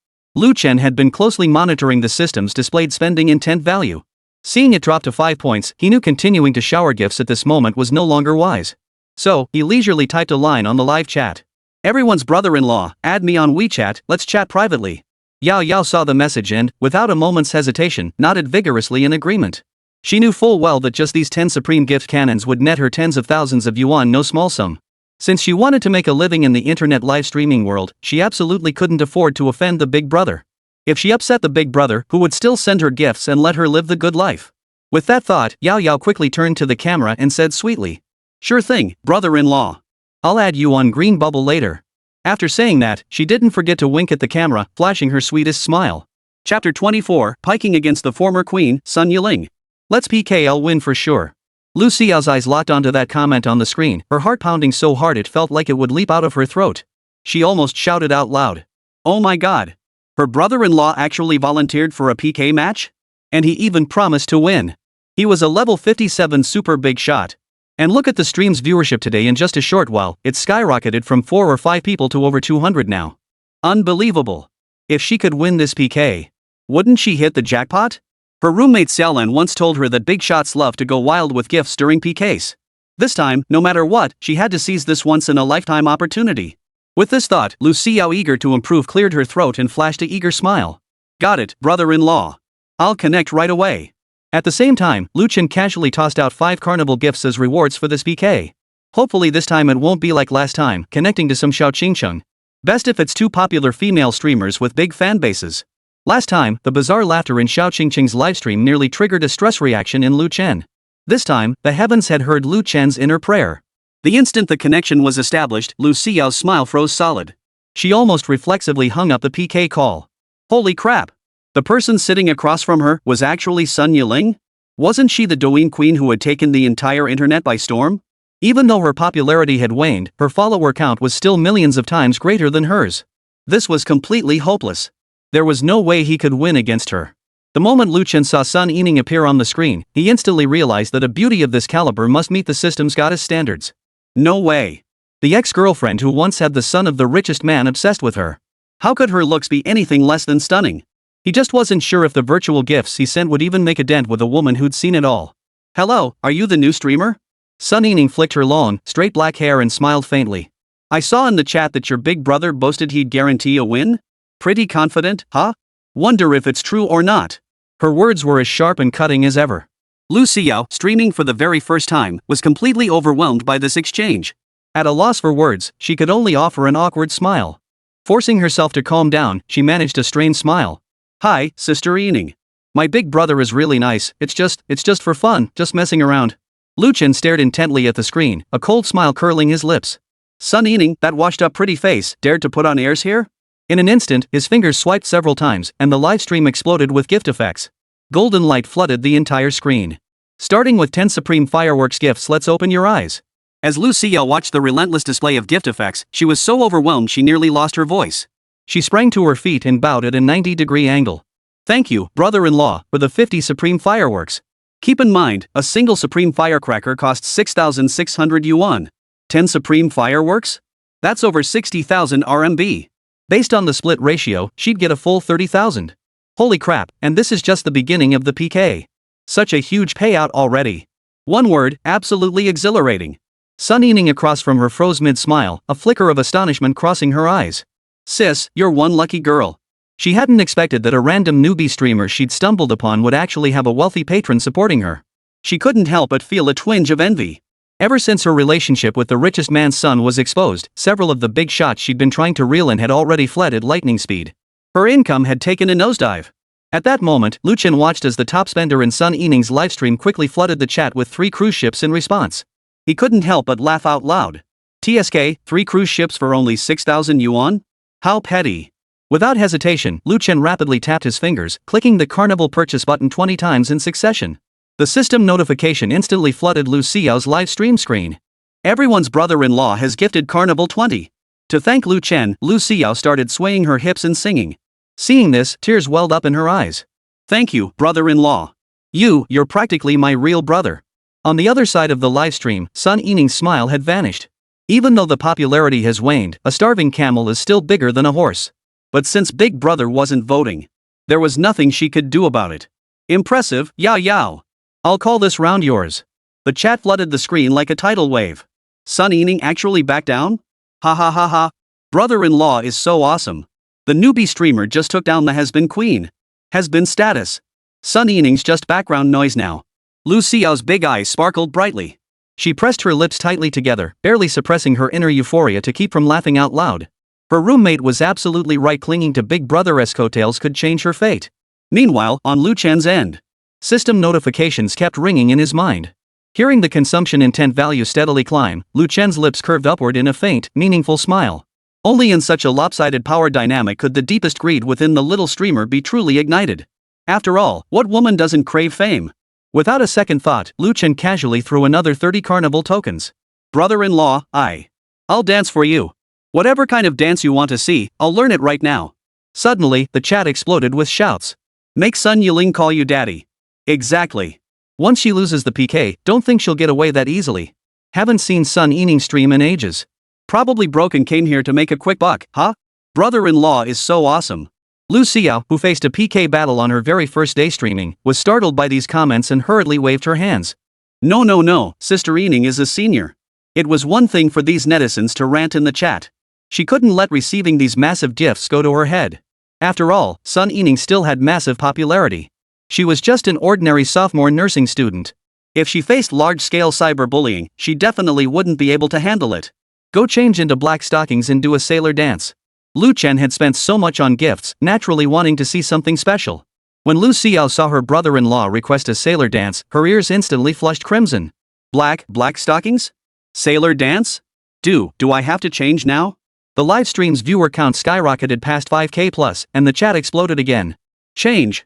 Chen had been closely monitoring the system's displayed spending intent value. Seeing it drop to 5 points, he knew continuing to shower gifts at this moment was no longer wise. So, he leisurely typed a line on the live chat. Everyone's brother-in-law, add me on WeChat, let's chat privately. Yao Yao saw the message and, without a moment's hesitation, nodded vigorously in agreement. She knew full well that just these 10 supreme gift cannons would net her tens of thousands of yuan, no small sum. Since she wanted to make a living in the internet live streaming world, she absolutely couldn't afford to offend the big brother. If she upset the big brother, who would still send her gifts and let her live the good life? With that thought, Yao Yao quickly turned to the camera and said sweetly, "Sure thing, brother-in-law. I'll add you on green bubble later." After saying that, she didn't forget to wink at the camera, flashing her sweetest smile. Chapter 24, Piking against the former queen, Sun Yiling. Let's PK, I'll win for sure. Lu Xiao's eyes locked onto that comment on the screen, her heart pounding so hard it felt like it would leap out of her throat. She almost shouted out loud. Oh my god. Her brother-in-law actually volunteered for a PK match? And he even promised to win. He was a level 57 super big shot. And look at the stream's viewership today. In just a short while, it skyrocketed from 4 or 5 people to over 200 now. Unbelievable. If she could win this PK, wouldn't she hit the jackpot? Her roommate Xiaolan once told her that big shots love to go wild with gifts during PKs. This time, no matter what, she had to seize this once-in-a-lifetime opportunity. With this thought, Lu Xiao, eager to improve, cleared her throat and flashed an eager smile. Got it, brother-in-law. I'll connect right away. At the same time, Lu Chen casually tossed out 5 carnival gifts as rewards for this PK. Hopefully this time it won't be like last time, connecting to some Xiaoqingcheng. Best if it's 2 popular female streamers with big fan bases. Last time, the bizarre laughter in Xiaoqingcheng's livestream nearly triggered a stress reaction in Lu Chen. This time, the heavens had heard Lu Chen's inner prayer. The instant the connection was established, Lu Xiao's smile froze solid. She almost reflexively hung up the PK call. Holy crap! The person sitting across from her was actually Sun Yiling? Wasn't she the Douyin queen who had taken the entire internet by storm? Even though her popularity had waned, her follower count was still millions of times greater than hers. This was completely hopeless. There was no way he could win against her. The moment Lu Chen saw Sun Yiling appear on the screen, he instantly realized that a beauty of this caliber must meet the system's goddess standards. No way. The ex-girlfriend who once had the son of the richest man obsessed with her. How could her looks be anything less than stunning? He just wasn't sure if the virtual gifts he sent would even make a dent with a woman who'd seen it all. Hello, are you the new streamer? Sun Yiling flicked her long, straight black hair and smiled faintly. I saw in the chat that your big brother boasted he'd guarantee a win? Pretty confident, huh? Wonder if it's true or not. Her words were as sharp and cutting as ever. Lu Xiao, streaming for the very first time, was completely overwhelmed by this exchange. At a loss for words, she could only offer an awkward smile. Forcing herself to calm down, she managed a strained smile. Hi, Sister Yining. My big brother is really nice, it's just for fun, just messing around. Lu Chen stared intently at the screen, a cold smile curling his lips. Sun Yining, that washed-up pretty face, dared to put on airs here? In an instant, his fingers swiped several times, and the livestream exploded with gift effects. Golden light flooded the entire screen. Starting with 10 supreme fireworks gifts, let's open your eyes. As Lu Xiao watched the relentless display of gift effects, she was so overwhelmed she nearly lost her voice. She sprang to her feet and bowed at a 90-degree angle. Thank you, brother-in-law, for the 50 supreme fireworks. Keep in mind, a single supreme firecracker costs 6,600 yuan. 10 supreme fireworks? That's over 60,000 RMB. Based on the split ratio, she'd get a full 30,000. Holy crap, and this is just the beginning of the PK. Such a huge payout already. One word, absolutely exhilarating. Sun Yining across from her froze mid-smile, a flicker of astonishment crossing her eyes. Sis, you're one lucky girl. She hadn't expected that a random newbie streamer she'd stumbled upon would actually have a wealthy patron supporting her. She couldn't help but feel a twinge of envy. Ever since her relationship with the richest man's son was exposed, several of the big shots she'd been trying to reel in had already fled at lightning speed. Her income had taken a nosedive. At that moment, Lu Chen watched as the top spender in Sun Yining's livestream quickly flooded the chat with 3 cruise ships in response. He couldn't help but laugh out loud. TSK, 3 cruise ships for only 6,000 yuan? How petty. Without hesitation, Lu Chen rapidly tapped his fingers, clicking the carnival purchase button 20 times in succession. The system notification instantly flooded Lu Xiao's live stream screen. Everyone's brother-in-law has gifted Carnival 20. To thank Lu Chen, Lu Xiao started swaying her hips and singing. Seeing this, tears welled up in her eyes. Thank you, brother-in-law. You're practically my real brother. On the other side of the live stream, Sun Yining's smile had vanished. Even though the popularity has waned, a starving camel is still bigger than a horse. But since Big Brother wasn't voting, there was nothing she could do about it. Impressive, Yao Yao. I'll call this round yours. The chat flooded the screen like a tidal wave. Sun Yining actually back down? Ha ha ha ha. Brother-in-law is so awesome. The newbie streamer just took down the has-been queen. Has-been status. Sun Yining's just background noise now. Lu Xiao's big eyes sparkled brightly. She pressed her lips tightly together, barely suppressing her inner euphoria to keep from laughing out loud. Her roommate was absolutely right, clinging to Big Brother's coattails could change her fate. Meanwhile, on Lu Chen's end, system notifications kept ringing in his mind. Hearing the consumption intent value steadily climb, Lu Chen's lips curved upward in a faint, meaningful smile. Only in such a lopsided power dynamic could the deepest greed within the little streamer be truly ignited. After all, what woman doesn't crave fame? Without a second thought, Lu Chen casually threw another 30 carnival tokens. Brother-in-law, I'll dance for you. Whatever kind of dance you want to see, I'll learn it right now. Suddenly, the chat exploded with shouts. Make Sun Yiling call you daddy. Exactly. Once she loses the PK, don't think she'll get away that easily. Haven't seen Sun Yining stream in ages. Probably broke and came here to make a quick buck, huh? Brother-in-law is so awesome. Lu Xiao, who faced a PK battle on her very first day streaming, was startled by these comments and hurriedly waved her hands. No, Sister Yining is a senior. It was one thing for these netizens to rant in the chat. She couldn't let receiving these massive gifts go to her head. After all, Sun Yining still had massive popularity. She was just an ordinary sophomore nursing student. If she faced large-scale cyberbullying, she definitely wouldn't be able to handle it. Go change into black stockings and do a sailor dance. Lu Chen had spent so much on gifts, naturally wanting to see something special. When Lu Xiao saw her brother-in-law request a sailor dance, her ears instantly flushed crimson. Black stockings? Sailor dance? Do I have to change now? The livestream's viewer count skyrocketed past 5k plus, and the chat exploded again. Change.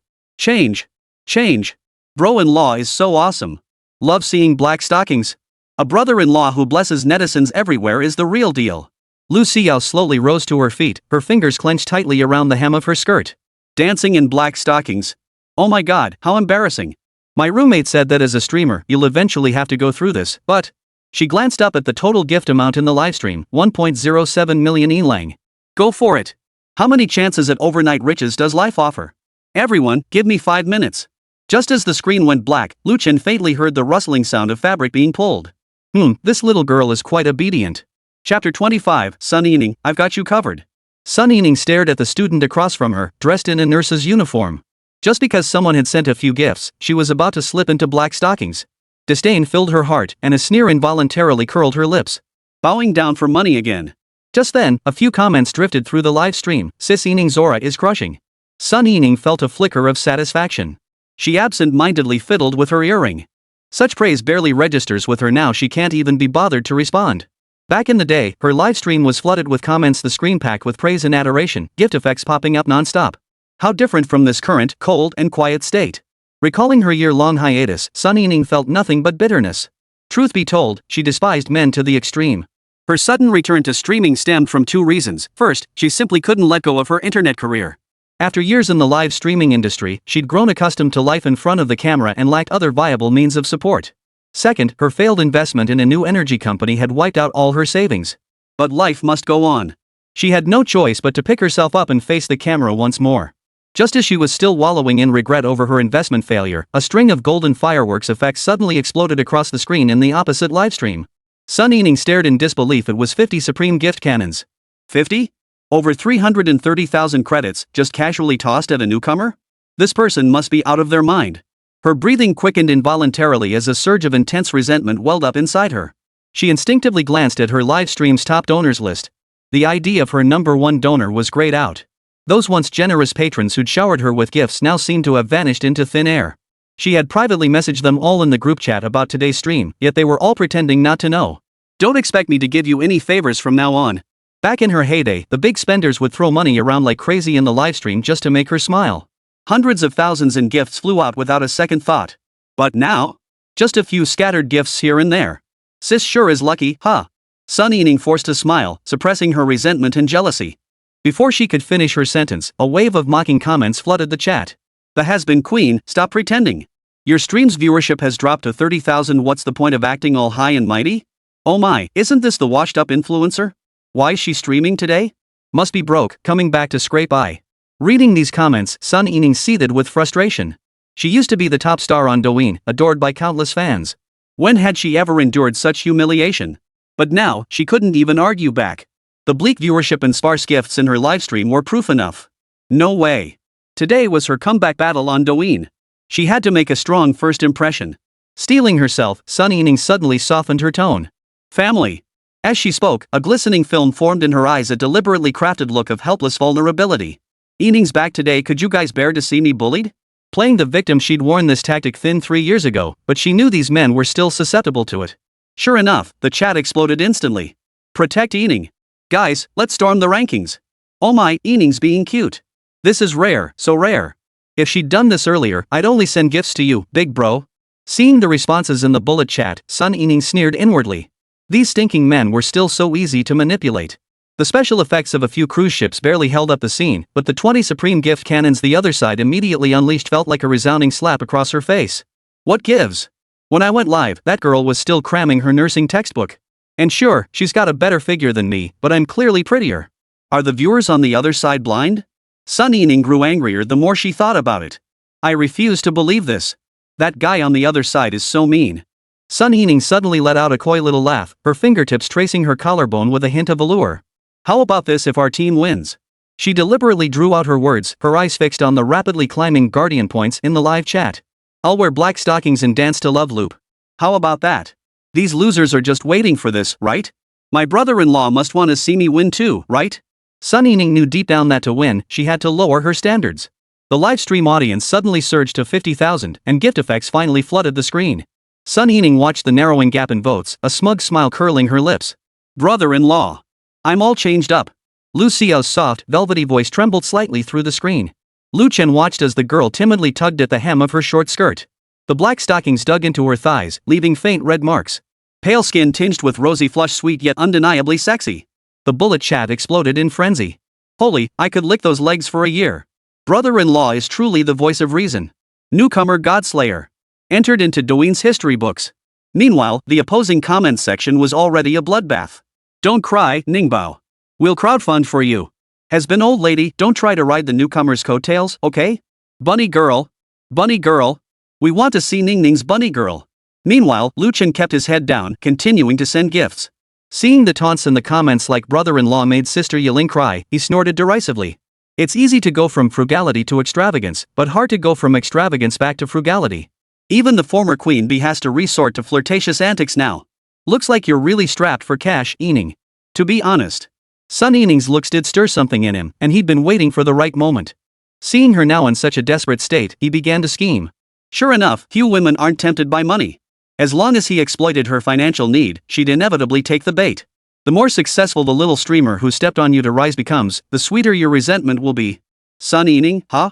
Bro-in-law is so awesome. Love seeing black stockings. A brother-in-law who blesses netizens everywhere is the real deal. Lu Xiao slowly rose to her feet, her fingers clenched tightly around the hem of her skirt. Dancing in black stockings. Oh my god, how embarrassing. My roommate said that as a streamer, you'll eventually have to go through this, but... She glanced up at the total gift amount in the livestream, 1.07 million elang. Go for it. How many chances at overnight riches does life offer? Everyone, give me 5 minutes. Just as the screen went black, Lu Chen faintly heard the rustling sound of fabric being pulled. This little girl is quite obedient. Chapter 25, Sun Yining, I've got you covered. Sun Yining stared at the student across from her, dressed in a nurse's uniform. Just because someone had sent a few gifts, she was about to slip into black stockings. Disdain filled her heart, and a sneer involuntarily curled her lips. Bowing down for money again. Just then, a few comments drifted through the live stream. Sis Yining's aura is crushing. Sun Yining felt a flicker of satisfaction. She absent-mindedly fiddled with her earring. Such praise barely registers with her now, she can't even be bothered to respond. Back in the day, her livestream was flooded with comments, the screen packed with praise and adoration, gift effects popping up non-stop. How different from this current, cold and quiet state. Recalling her year-long hiatus, Sun Yining felt nothing but bitterness. Truth be told, she despised men to the extreme. Her sudden return to streaming stemmed from 2 reasons. First, she simply couldn't let go of her internet career. After years in the live streaming industry, she'd grown accustomed to life in front of the camera and lacked other viable means of support. Second, her failed investment in a new energy company had wiped out all her savings. But life must go on. She had no choice but to pick herself up and face the camera once more. Just as she was still wallowing in regret over her investment failure, a string of golden fireworks effects suddenly exploded across the screen in the opposite livestream. Sun Yining stared in disbelief. It was 50 supreme gift cannons. 50? Over 330,000 credits, just casually tossed at a newcomer? This person must be out of their mind. Her breathing quickened involuntarily as a surge of intense resentment welled up inside her. She instinctively glanced at her livestream's top donors list. The ID of her number 1 donor was grayed out. Those once generous patrons who'd showered her with gifts now seemed to have vanished into thin air. She had privately messaged them all in the group chat about today's stream, yet they were all pretending not to know. Don't expect me to give you any favors from now on. Back in her heyday, the big spenders would throw money around like crazy in the livestream just to make her smile. Hundreds of thousands in gifts flew out without a second thought. But now? Just a few scattered gifts here and there. Sis sure is lucky, huh? Sun Yining forced a smile, suppressing her resentment and jealousy. Before she could finish her sentence, a wave of mocking comments flooded the chat. The has-been queen, stop pretending. Your stream's viewership has dropped to 30,000. What's the point of acting all high and mighty? Oh my, isn't this the washed-up influencer? Why is she streaming today? Must be broke, coming back to scrape by. Reading these comments, Sun Yining seethed with frustration. She used to be the top star on Douyin, adored by countless fans. When had she ever endured such humiliation? But now, she couldn't even argue back. The bleak viewership and sparse gifts in her livestream were proof enough. No way. Today was her comeback battle on Douyin. She had to make a strong first impression. Steeling herself, Sun Yining suddenly softened her tone. Family. As she spoke, a glistening film formed in her eyes, a deliberately crafted look of helpless vulnerability. Yining's back today, could you guys bear to see me bullied? Playing the victim, she'd worn this tactic thin 3 years ago, but she knew these men were still susceptible to it. Sure enough, the chat exploded instantly. Protect Yining. Guys, let's storm the rankings. Oh my, Yining's being cute. This is rare, so rare. If she'd done this earlier, I'd only send gifts to you, big bro. Seeing the responses in the bullet chat, Sun Yining sneered inwardly. These stinking men were still so easy to manipulate. The special effects of a few cruise ships barely held up the scene, but the 20 supreme gift cannons the other side immediately unleashed felt like a resounding slap across her face. What gives? When I went live, that girl was still cramming her nursing textbook. And sure, she's got a better figure than me, but I'm clearly prettier. Are the viewers on the other side blind? Sun Yining grew angrier the more she thought about it. I refuse to believe this. That guy on the other side is so mean. Sun Yining suddenly let out a coy little laugh, her fingertips tracing her collarbone with a hint of allure. How about this if our team wins? She deliberately drew out her words, her eyes fixed on the rapidly climbing guardian points in the live chat. I'll wear black stockings and dance to Love Loop. How about that? These losers are just waiting for this, right? My brother-in-law must want to see me win too, right? Sun Yining knew deep down that to win, she had to lower her standards. The livestream audience suddenly surged to 50,000, and gift effects finally flooded the screen. Sun Yining watched the narrowing gap in votes, a smug smile curling her lips. Brother-in-law. I'm all changed up. Lu Xiao's soft, velvety voice trembled slightly through the screen. Lu Chen watched as the girl timidly tugged at the hem of her short skirt. The black stockings dug into her thighs, leaving faint red marks. Pale skin tinged with rosy flush, sweet yet undeniably sexy. The bullet chat exploded in frenzy. Holy, I could lick those legs for a year. Brother-in-law is truly the voice of reason. Newcomer Godslayer. Entered into Douyin's history books. Meanwhile, the opposing comments section was already a bloodbath. Don't cry, Ningbao. We'll crowdfund for you. Has been old lady, don't try to ride the newcomer's coattails, okay? Bunny girl. Bunny girl. We want to see Ningning's bunny girl. Meanwhile, Lu Chen kept his head down, continuing to send gifts. Seeing the taunts in the comments like brother-in-law made sister Yiling cry, he snorted derisively. It's easy to go from frugality to extravagance, but hard to go from extravagance back to frugality. Even the former queen bee has to resort to flirtatious antics now. Looks like you're really strapped for cash, Yining. To be honest. Sun Yining's looks did stir something in him, and he'd been waiting for the right moment. Seeing her now in such a desperate state, he began to scheme. Sure enough, few women aren't tempted by money. As long as he exploited her financial need, she'd inevitably take the bait. The more successful the little streamer who stepped on you to rise becomes, the sweeter your resentment will be. Sun Yining, huh?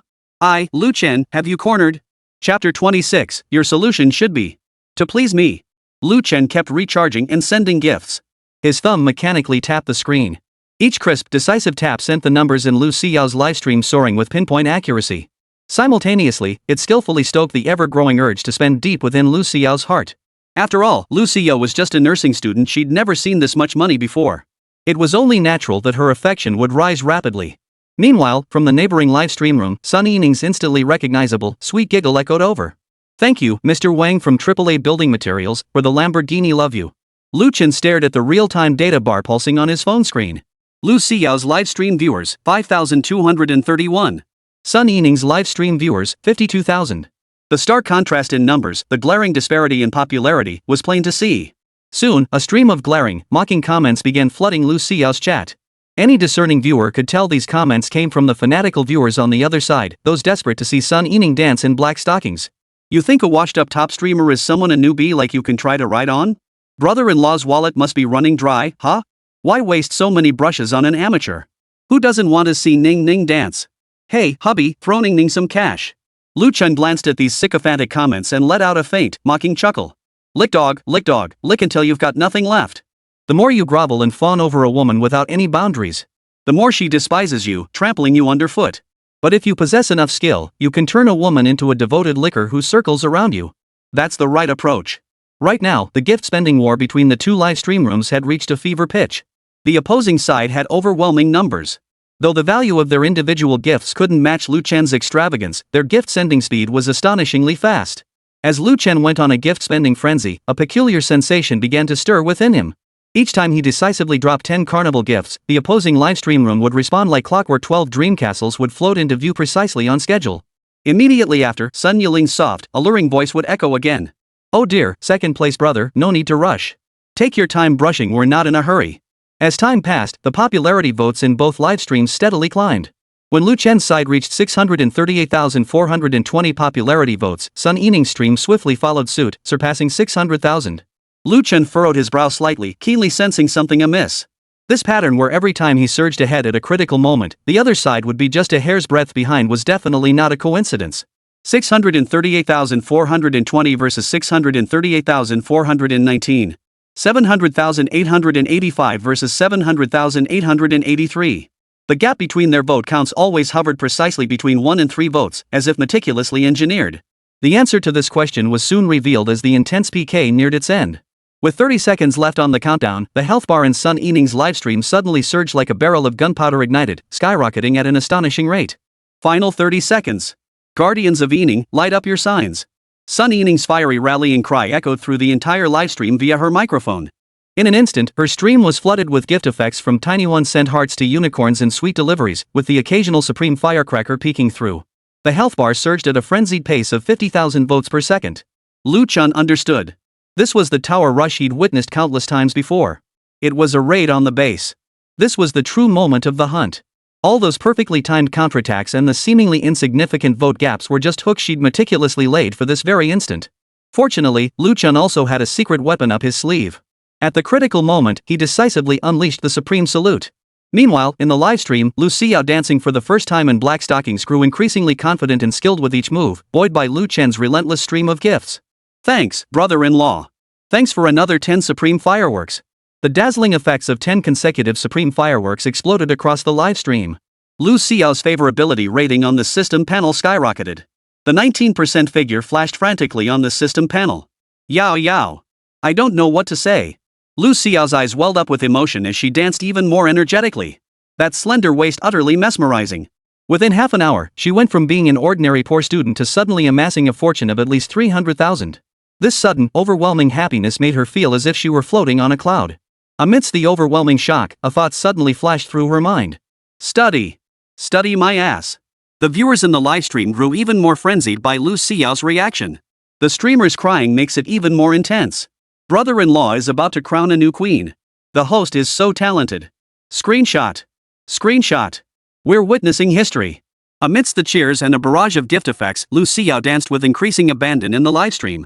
Lu Chen, have you cornered? Chapter 26, your solution should be to please me. Lu Chen kept recharging and sending gifts. His thumb mechanically tapped the screen. Each crisp, decisive tap sent the numbers in Lu Xiao's livestream soaring with pinpoint accuracy. Simultaneously, it skillfully stoked the ever-growing urge to spend deep within Lu Xiao's heart. After all, Lu Xiao was just a nursing student, she'd never seen this much money before. It was only natural that her affection would rise rapidly. Meanwhile, from the neighboring livestream room, Sun Yining's instantly recognizable, sweet giggle echoed over. Thank you, Mr. Wang from AAA Building Materials, for the Lamborghini love you. Lu Chen stared at the real-time data bar pulsing on his phone screen. Lu Xiao's livestream viewers, 5,231. Sun Yining's livestream viewers, 52,000. The stark contrast in numbers, the glaring disparity in popularity, was plain to see. Soon, a stream of glaring, mocking comments began flooding Lu Xiao's chat. Any discerning viewer could tell these comments came from the fanatical viewers on the other side, those desperate to see Sun Yining dance in black stockings. You think a washed-up top streamer is someone a newbie like you can try to ride on? Brother-in-law's wallet must be running dry, huh? Why waste so many brushes on an amateur? Who doesn't want to see Ning Ning dance? Hey, hubby, throw Ning Ning some cash. Lu Chen glanced at these sycophantic comments and let out a faint, mocking chuckle. Lick dog, lick until you've got nothing left. The more you grovel and fawn over a woman without any boundaries, the more she despises you, trampling you underfoot. But if you possess enough skill, you can turn a woman into a devoted licker who circles around you. That's the right approach. Right now, the gift-spending war between the two live stream rooms had reached a fever pitch. The opposing side had overwhelming numbers. Though the value of their individual gifts couldn't match Lu Chen's extravagance, their gift-sending speed was astonishingly fast. As Lu Chen went on a gift-spending frenzy, a peculiar sensation began to stir within him. Each time he decisively dropped 10 carnival gifts, the opposing livestream room would respond like clockwork. 12 dream castles would float into view precisely on schedule. Immediately after, Sun Yuling's soft, alluring voice would echo again. Oh dear, second place brother, no need to rush. Take your time brushing, we're not in a hurry. As time passed, the popularity votes in both live streams steadily climbed. When Lu Chen's side reached 638,420 popularity votes, Sun Yining's stream swiftly followed suit, surpassing 600,000. Lu Chen furrowed his brow slightly, keenly sensing something amiss. This pattern where every time he surged ahead at a critical moment, the other side would be just a hair's breadth behind was definitely not a coincidence. 638,420 versus 638,419. 700,885 versus 700,883. The gap between their vote counts always hovered precisely between 1 and 3 votes, as if meticulously engineered. The answer to this question was soon revealed as the intense PK neared its end. With 30 seconds left on the countdown, the health bar in Sun Yining's livestream suddenly surged like a barrel of gunpowder ignited, skyrocketing at an astonishing rate. Final 30 seconds. Guardians of Yining, light up your signs. Sun Yining's fiery rallying cry echoed through the entire livestream via her microphone. In an instant, her stream was flooded with gift effects from tiny one-cent hearts to unicorns and sweet deliveries, with the occasional supreme firecracker peeking through. The health bar surged at a frenzied pace of 50,000 votes per second. Lu Chen understood. This was the tower rush he'd witnessed countless times before. It was a raid on the base. This was the true moment of the hunt. All those perfectly timed counterattacks and the seemingly insignificant vote gaps were just hooks she'd meticulously laid for this very instant. Fortunately, Lu Chen also had a secret weapon up his sleeve. At the critical moment, he decisively unleashed the supreme salute. Meanwhile, in the livestream, Lu Xiao dancing for the first time in black stockings grew increasingly confident and skilled with each move, buoyed by Lu Chen's relentless stream of gifts. Thanks, brother-in-law. Thanks for another 10 supreme fireworks. The dazzling effects of 10 consecutive supreme fireworks exploded across the livestream. Lu Xiao's favorability rating on the system panel skyrocketed. The 19% figure flashed frantically on the system panel. Yao yao. I don't know what to say. Lu Xiao's eyes welled up with emotion as she danced even more energetically. That slender waist utterly mesmerizing. Within half an hour, she went from being an ordinary poor student to suddenly amassing a fortune of at least 300,000. This sudden, overwhelming happiness made her feel as if she were floating on a cloud. Amidst the overwhelming shock, a thought suddenly flashed through her mind. Study. Study my ass. The viewers in the livestream grew even more frenzied by Lu Xiao's reaction. The streamer's crying makes it even more intense. Brother-in-law is about to crown a new queen. The host is so talented. Screenshot. Screenshot. We're witnessing history. Amidst the cheers and a barrage of gift effects, Lu Xiao danced with increasing abandon in the livestream.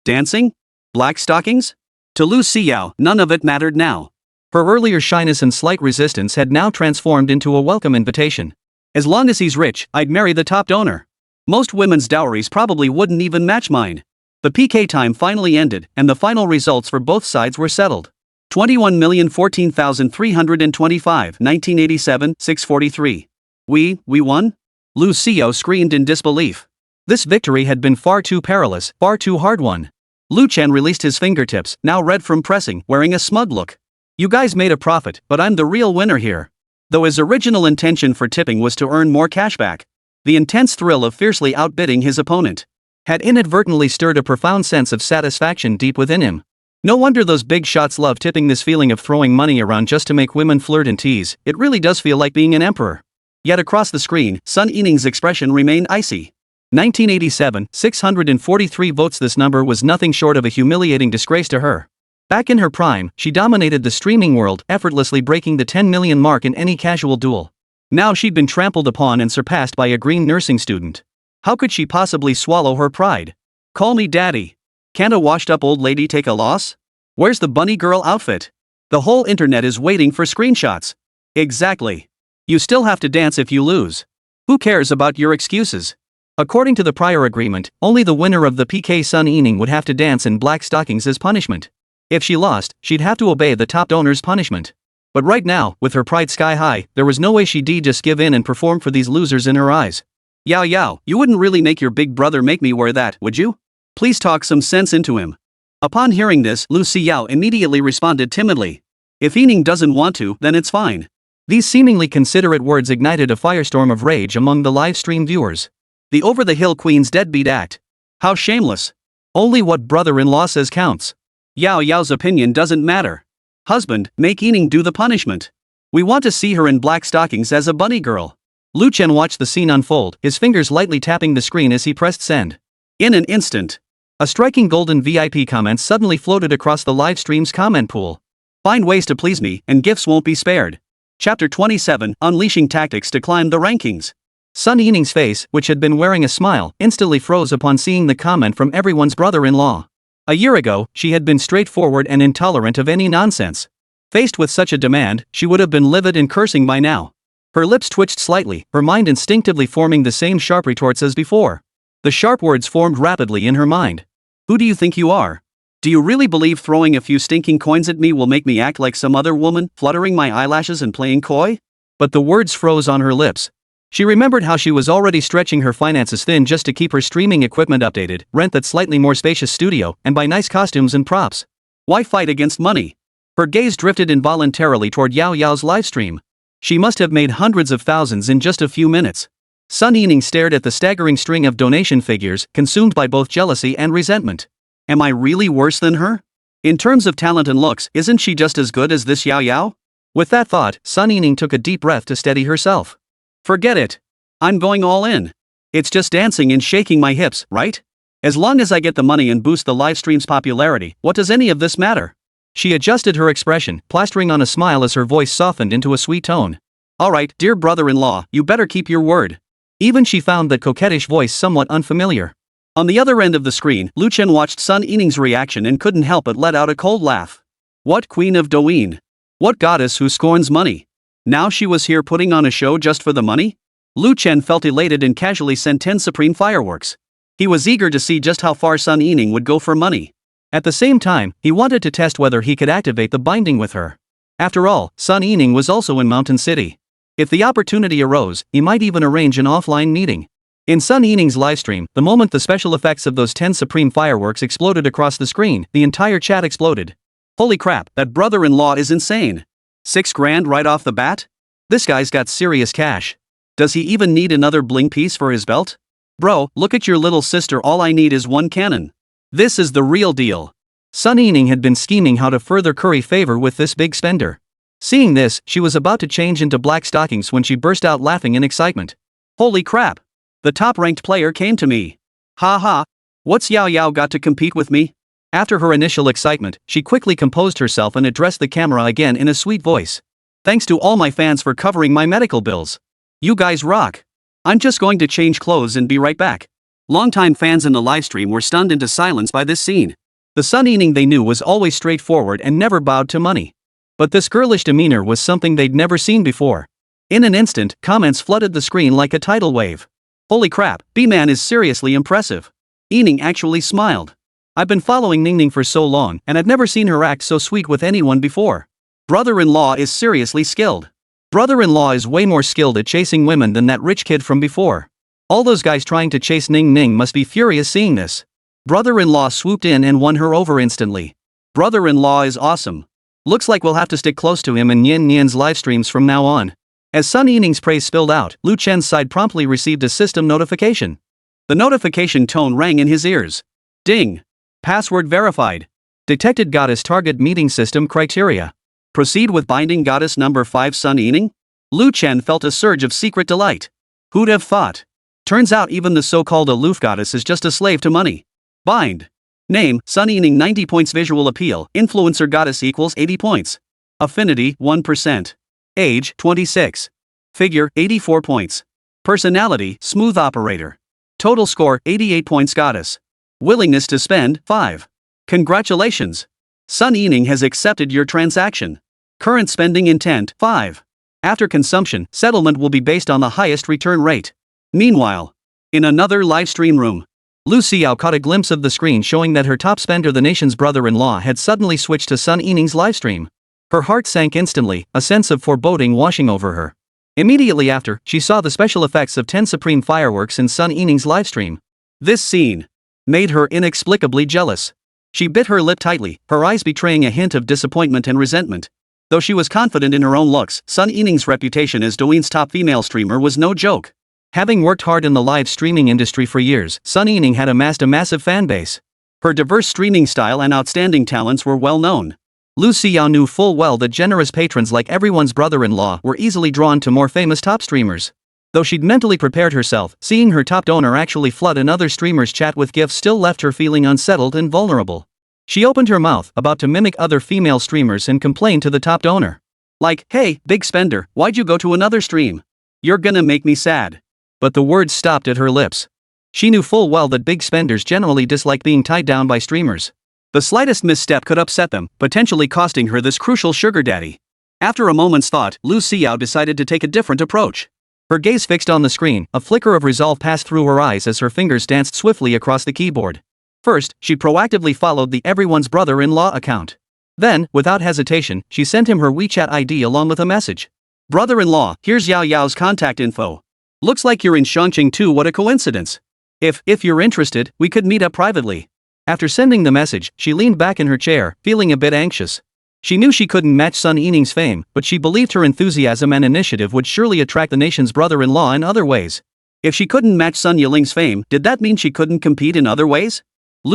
Dancing? Black stockings? To Lu Xiao, none of it mattered now. Her earlier shyness and slight resistance had now transformed into a welcome invitation. As long as he's rich, I'd marry the top donor. Most women's dowries probably wouldn't even match mine. The PK time finally ended, and the final results for both sides were settled. 21,014,325, 1987, 643. We won? Lu Xiao screamed in disbelief. This victory had been far too perilous, far too hard won. Lu Chen released his fingertips, now red from pressing, wearing a smug look. You guys made a profit, but I'm the real winner here. Though his original intention for tipping was to earn more cashback, the intense thrill of fiercely outbidding his opponent had inadvertently stirred a profound sense of satisfaction deep within him. No wonder those big shots love tipping. This feeling of throwing money around just to make women flirt and tease, it really does feel like being an emperor. Yet across the screen, Sun Yining's expression remained icy. 1987, 643 votes. This number was nothing short of a humiliating disgrace to her. Back in her prime, she dominated the streaming world, effortlessly breaking the 10 million mark in any casual duel. Now she'd been trampled upon and surpassed by a green nursing student. How could she possibly swallow her pride? Call me daddy. Can't a washed-up old lady take a loss? Where's the bunny girl outfit? The whole internet is waiting for screenshots. Exactly. You still have to dance if you lose. Who cares about your excuses? According to the prior agreement, only the winner of the PK Sun Yining would have to dance in black stockings as punishment. If she lost, she'd have to obey the top donor's punishment. But right now, with her pride sky high, there was no way she'd just give in and perform for these losers in her eyes. Yao yao, you wouldn't really make your big brother make me wear that, would you? Please talk some sense into him. Upon hearing this, Lu Xiao immediately responded timidly. If Yining doesn't want to, then it's fine. These seemingly considerate words ignited a firestorm of rage among the live stream viewers. The over-the-hill queen's deadbeat act. How shameless. Only what brother-in-law says counts. Yao Yao's opinion doesn't matter. Husband, make Yining do the punishment. We want to see her in black stockings as a bunny girl. Lu Chen watched the scene unfold, his fingers lightly tapping the screen as he pressed send. In an instant, a striking golden VIP comment suddenly floated across the live stream's comment pool. Find ways to please me, and gifts won't be spared. Chapter 27, Unleashing Tactics to Climb the Rankings. Sun Yining's face, which had been wearing a smile, instantly froze upon seeing the comment from everyone's brother-in-law. A year ago, she had been straightforward and intolerant of any nonsense. Faced with such a demand, she would have been livid and cursing by now. Her lips twitched slightly, her mind instinctively forming the same sharp retorts as before. The sharp words formed rapidly in her mind. Who do you think you are? Do you really believe throwing a few stinking coins at me will make me act like some other woman, fluttering my eyelashes and playing coy? But the words froze on her lips. She remembered how she was already stretching her finances thin just to keep her streaming equipment updated, rent that slightly more spacious studio, and buy nice costumes and props. Why fight against money? Her gaze drifted involuntarily toward Yao Yao's livestream. She must have made hundreds of thousands in just a few minutes. Sun Yining stared at the staggering string of donation figures, consumed by both jealousy and resentment. Am I really worse than her? In terms of talent and looks, isn't she just as good as this Yao Yao? With that thought, Sun Yining took a deep breath to steady herself. Forget it. I'm going all in. It's just dancing and shaking my hips, right? As long as I get the money and boost the live stream's popularity, what does any of this matter? She adjusted her expression, plastering on a smile as her voice softened into a sweet tone. Alright, dear brother-in-law, you better keep your word. Even she found that coquettish voice somewhat unfamiliar. On the other end of the screen, Lu Chen watched Sun Yining's reaction and couldn't help but let out a cold laugh. What queen of Douyin? What goddess who scorns money? Now she was here putting on a show just for the money? Lu Chen felt elated and casually sent 10 supreme fireworks. He was eager to see just how far Sun Yining would go for money. At the same time, he wanted to test whether he could activate the binding with her. After all, Sun Yining was also in Mountain City. If the opportunity arose, he might even arrange an offline meeting. In Sun Yining's livestream, the moment the special effects of those 10 supreme fireworks exploded across the screen, the entire chat exploded. Holy crap, that brother-in-law is insane. 6 grand right off the bat? This guy's got serious cash. Does he even need another bling piece for his belt? Bro, look at your little sister, all I need is one cannon. This is the real deal. Sun Yining had been scheming how to further curry favor with this big spender. Seeing this, she was about to change into black stockings when she burst out laughing in excitement. Holy crap! The top-ranked player came to me. Ha ha! What's Yao Yao got to compete with me? After her initial excitement, she quickly composed herself and addressed the camera again in a sweet voice. Thanks to all my fans for covering my medical bills. You guys rock. I'm just going to change clothes and be right back. Longtime fans in the livestream were stunned into silence by this scene. The Sun Yining they knew was always straightforward and never bowed to money. But this girlish demeanor was something they'd never seen before. In an instant, comments flooded the screen like a tidal wave. Holy crap, B-Man is seriously impressive. Yining actually smiled. I've been following Ningning for so long, and I've never seen her act so sweet with anyone before. Brother-in-law is seriously skilled. Brother-in-law is way more skilled at chasing women than that rich kid from before. All those guys trying to chase Ning Ning must be furious seeing this. Brother-in-law swooped in and won her over instantly. Brother-in-law is awesome. Looks like we'll have to stick close to him in Yin Nian's live streams from now on. As Sun Yining's praise spilled out, Lu Chen's side promptly received a system notification. The notification tone rang in his ears. Ding! Password verified. Detected goddess target meeting system criteria. Proceed with binding goddess number 5 Sun Yining? Lu Chen felt a surge of secret delight. Who'd have thought? Turns out even the so-called aloof goddess is just a slave to money. Bind. Name, Sun Yining 90 points. Visual appeal, influencer goddess equals 80 points. Affinity, 1%. Age, 26. Figure, 84 points. Personality, smooth operator. Total score, 88 points goddess. Willingness to spend, 5. Congratulations. Sun Yining has accepted your transaction. Current spending intent, 5. After consumption, settlement will be based on the highest return rate. Meanwhile, in another live stream room, Lu Xiao caught a glimpse of the screen showing that her top spender, the nation's brother-in-law, had suddenly switched to Sun Yining's livestream. Her heart sank instantly, a sense of foreboding washing over her. Immediately after, she saw the special effects of 10 supreme fireworks in Sun Yining's livestream. This scene made her inexplicably jealous. She bit her lip tightly, her eyes betraying a hint of disappointment and resentment. Though she was confident in her own looks, Sun Yining's reputation as Douyin's top female streamer was no joke. Having worked hard in the live streaming industry for years, Sun Yining had amassed a massive fanbase. Her diverse streaming style and outstanding talents were well known. Lu Xiao knew full well that generous patrons like everyone's brother-in-law were easily drawn to more famous top streamers. Though she'd mentally prepared herself, seeing her top donor actually flood another streamer's chat with gifts still left her feeling unsettled and vulnerable. She opened her mouth, about to mimic other female streamers and complain to the top donor. Like, "Hey, big spender, why'd you go to another stream? You're gonna make me sad." But the words stopped at her lips. She knew full well that big spenders generally dislike being tied down by streamers. The slightest misstep could upset them, potentially costing her this crucial sugar daddy. After a moment's thought, Lu Xiao decided to take a different approach. Her gaze fixed on the screen, a flicker of resolve passed through her eyes as her fingers danced swiftly across the keyboard. First, she proactively followed the everyone's brother-in-law account. Then, without hesitation, she sent him her WeChat ID along with a message. "Brother-in-law, here's Yao Yao's contact info. Looks like you're in Chongqing too, what a coincidence. If you're interested, we could meet up privately." After sending the message, she leaned back in her chair, feeling a bit anxious. She knew she couldn't match Sun Yining's fame, but she believed her enthusiasm and initiative would surely attract the nation's brother-in-law in other ways. If she couldn't match Sun Yiling's fame, did that mean she couldn't compete in other ways?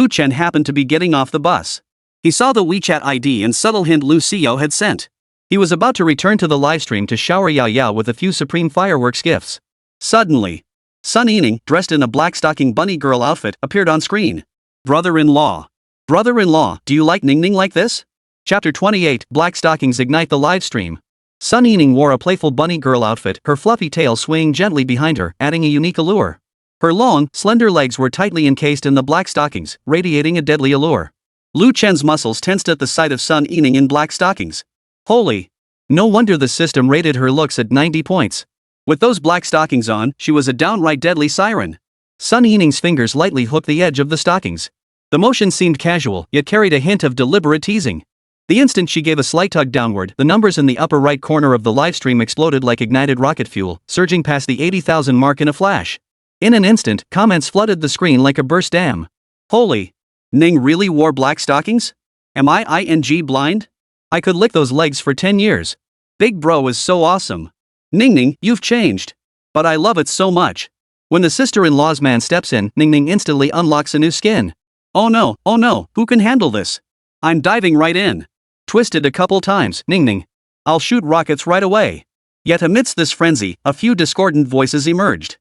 Chen happened to be getting off the bus. He saw the WeChat ID and subtle hint Lu Xiao had sent. He was about to return to the livestream to shower Yao Yao with a few supreme fireworks gifts. Suddenly, Sun Yining, dressed in a black stocking bunny girl outfit, appeared on screen. Brother-in-law. Brother-in-law, do you like Ning Ning like this? Chapter 28, Black Stockings ignite the livestream. Sun Yining wore a playful bunny girl outfit, her fluffy tail swaying gently behind her, adding a unique allure. Her long, slender legs were tightly encased in the black stockings, radiating a deadly allure. Chen's muscles tensed at the sight of Sun Yining in black stockings. Holy! No wonder the system rated her looks at 90 points. With those black stockings on, she was a downright deadly siren. Sun Yining's fingers lightly hooked the edge of the stockings. The motion seemed casual, yet carried a hint of deliberate teasing. The instant she gave a slight tug downward, the numbers in the upper right corner of the livestream exploded like ignited rocket fuel, surging past the 80,000 mark in a flash. In an instant, comments flooded the screen like a burst dam. Holy! Ning really wore black stockings? Am I blind? I could lick those legs for 10 years. Big bro is so awesome. Ning Ning, you've changed. But I love it so much. When the sister-in-law's man steps in, Ning Ning instantly unlocks a new skin. Oh no, who can handle this? I'm diving right in. Twisted a couple times, Ning Ning. I'll shoot rockets right away. Yet amidst this frenzy, a few discordant voices emerged.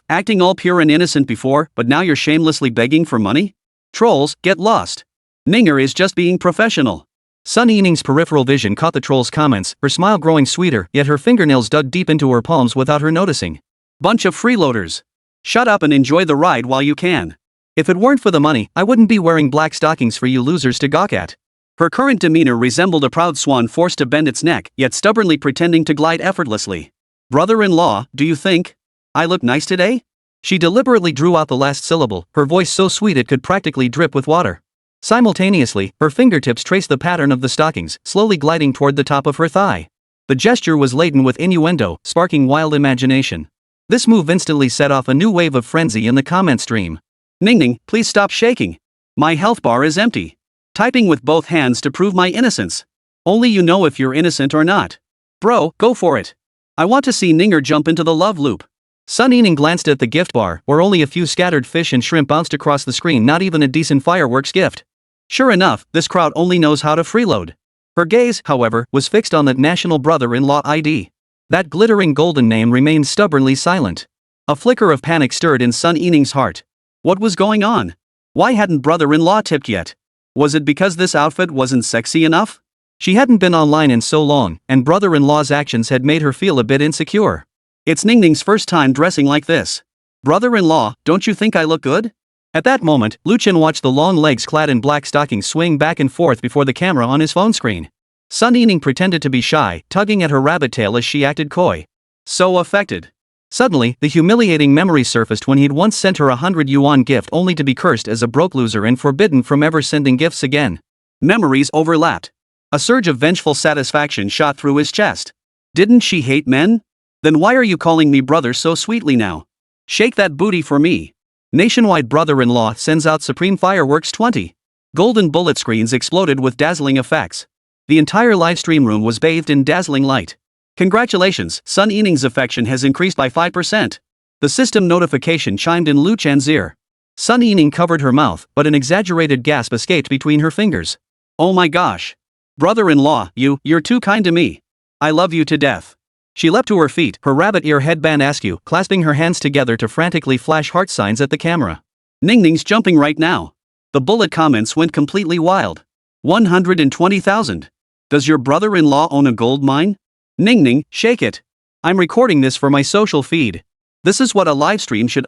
Acting all pure and innocent before, but now you're shamelessly begging for money? Trolls, get lost. Ninger is just being professional. Sun Yining's peripheral vision caught the troll's comments, her smile growing sweeter, yet her fingernails dug deep into her palms without her noticing. Bunch of freeloaders. Shut up and enjoy the ride while you can. If it weren't for the money, I wouldn't be wearing black stockings for you losers to gawk at. Her current demeanor resembled a proud swan forced to bend its neck, yet stubbornly pretending to glide effortlessly. Brother-in-law, do you think I look nice today? She deliberately drew out the last syllable, her voice so sweet it could practically drip with water. Simultaneously, her fingertips traced the pattern of the stockings, slowly gliding toward the top of her thigh. The gesture was laden with innuendo, sparking wild imagination. This move instantly set off a new wave of frenzy in the comment stream. Ning Ning, please stop shaking. My health bar is empty. Typing with both hands to prove my innocence. Only you know if you're innocent or not. Bro, go for it. I want to see Ninger jump into the love loop. Sun Yining glanced at the gift bar, where only a few scattered fish and shrimp bounced across the screen, not even a decent fireworks gift. Sure enough, this crowd only knows how to freeload. Her gaze, however, was fixed on that national brother-in-law ID. That glittering golden name remained stubbornly silent. A flicker of panic stirred in Sun Yining's heart. What was going on? Why hadn't brother-in-law tipped yet? Was it because this outfit wasn't sexy enough? She hadn't been online in so long, and brother-in-law's actions had made her feel a bit insecure. It's Ning Ning's first time dressing like this. Brother-in-law, don't you think I look good? At that moment, Chen watched the long legs clad in black stockings swing back and forth before the camera on his phone screen. Sun Yining pretended to be shy, tugging at her rabbit tail as she acted coy. So affected. Suddenly, the humiliating memory surfaced when he'd once sent her a 100 yuan gift only to be cursed as a broke loser and forbidden from ever sending gifts again. Memories overlapped. A surge of vengeful satisfaction shot through his chest. Didn't she hate men? Then why are you calling me brother so sweetly now? Shake that booty for me. Nationwide brother-in-law sends out supreme fireworks 20. Golden bullet screens exploded with dazzling effects. The entire livestream room was bathed in dazzling light. Congratulations, Sun Yining's affection has increased by 5%. The system notification chimed in Chen's ear. Sun Yining covered her mouth, but an exaggerated gasp escaped between her fingers. Oh my gosh. Brother-in-law, you're too kind to me. I love you to death. She leapt to her feet, her rabbit ear headband askew, clasping her hands together to frantically flash heart signs at the camera. Ningning's jumping right now. The bullet comments went completely wild. 120,000. Does your brother-in-law own a gold mine? Ningning, shake it. I'm recording this for my social feed. This is what a livestream should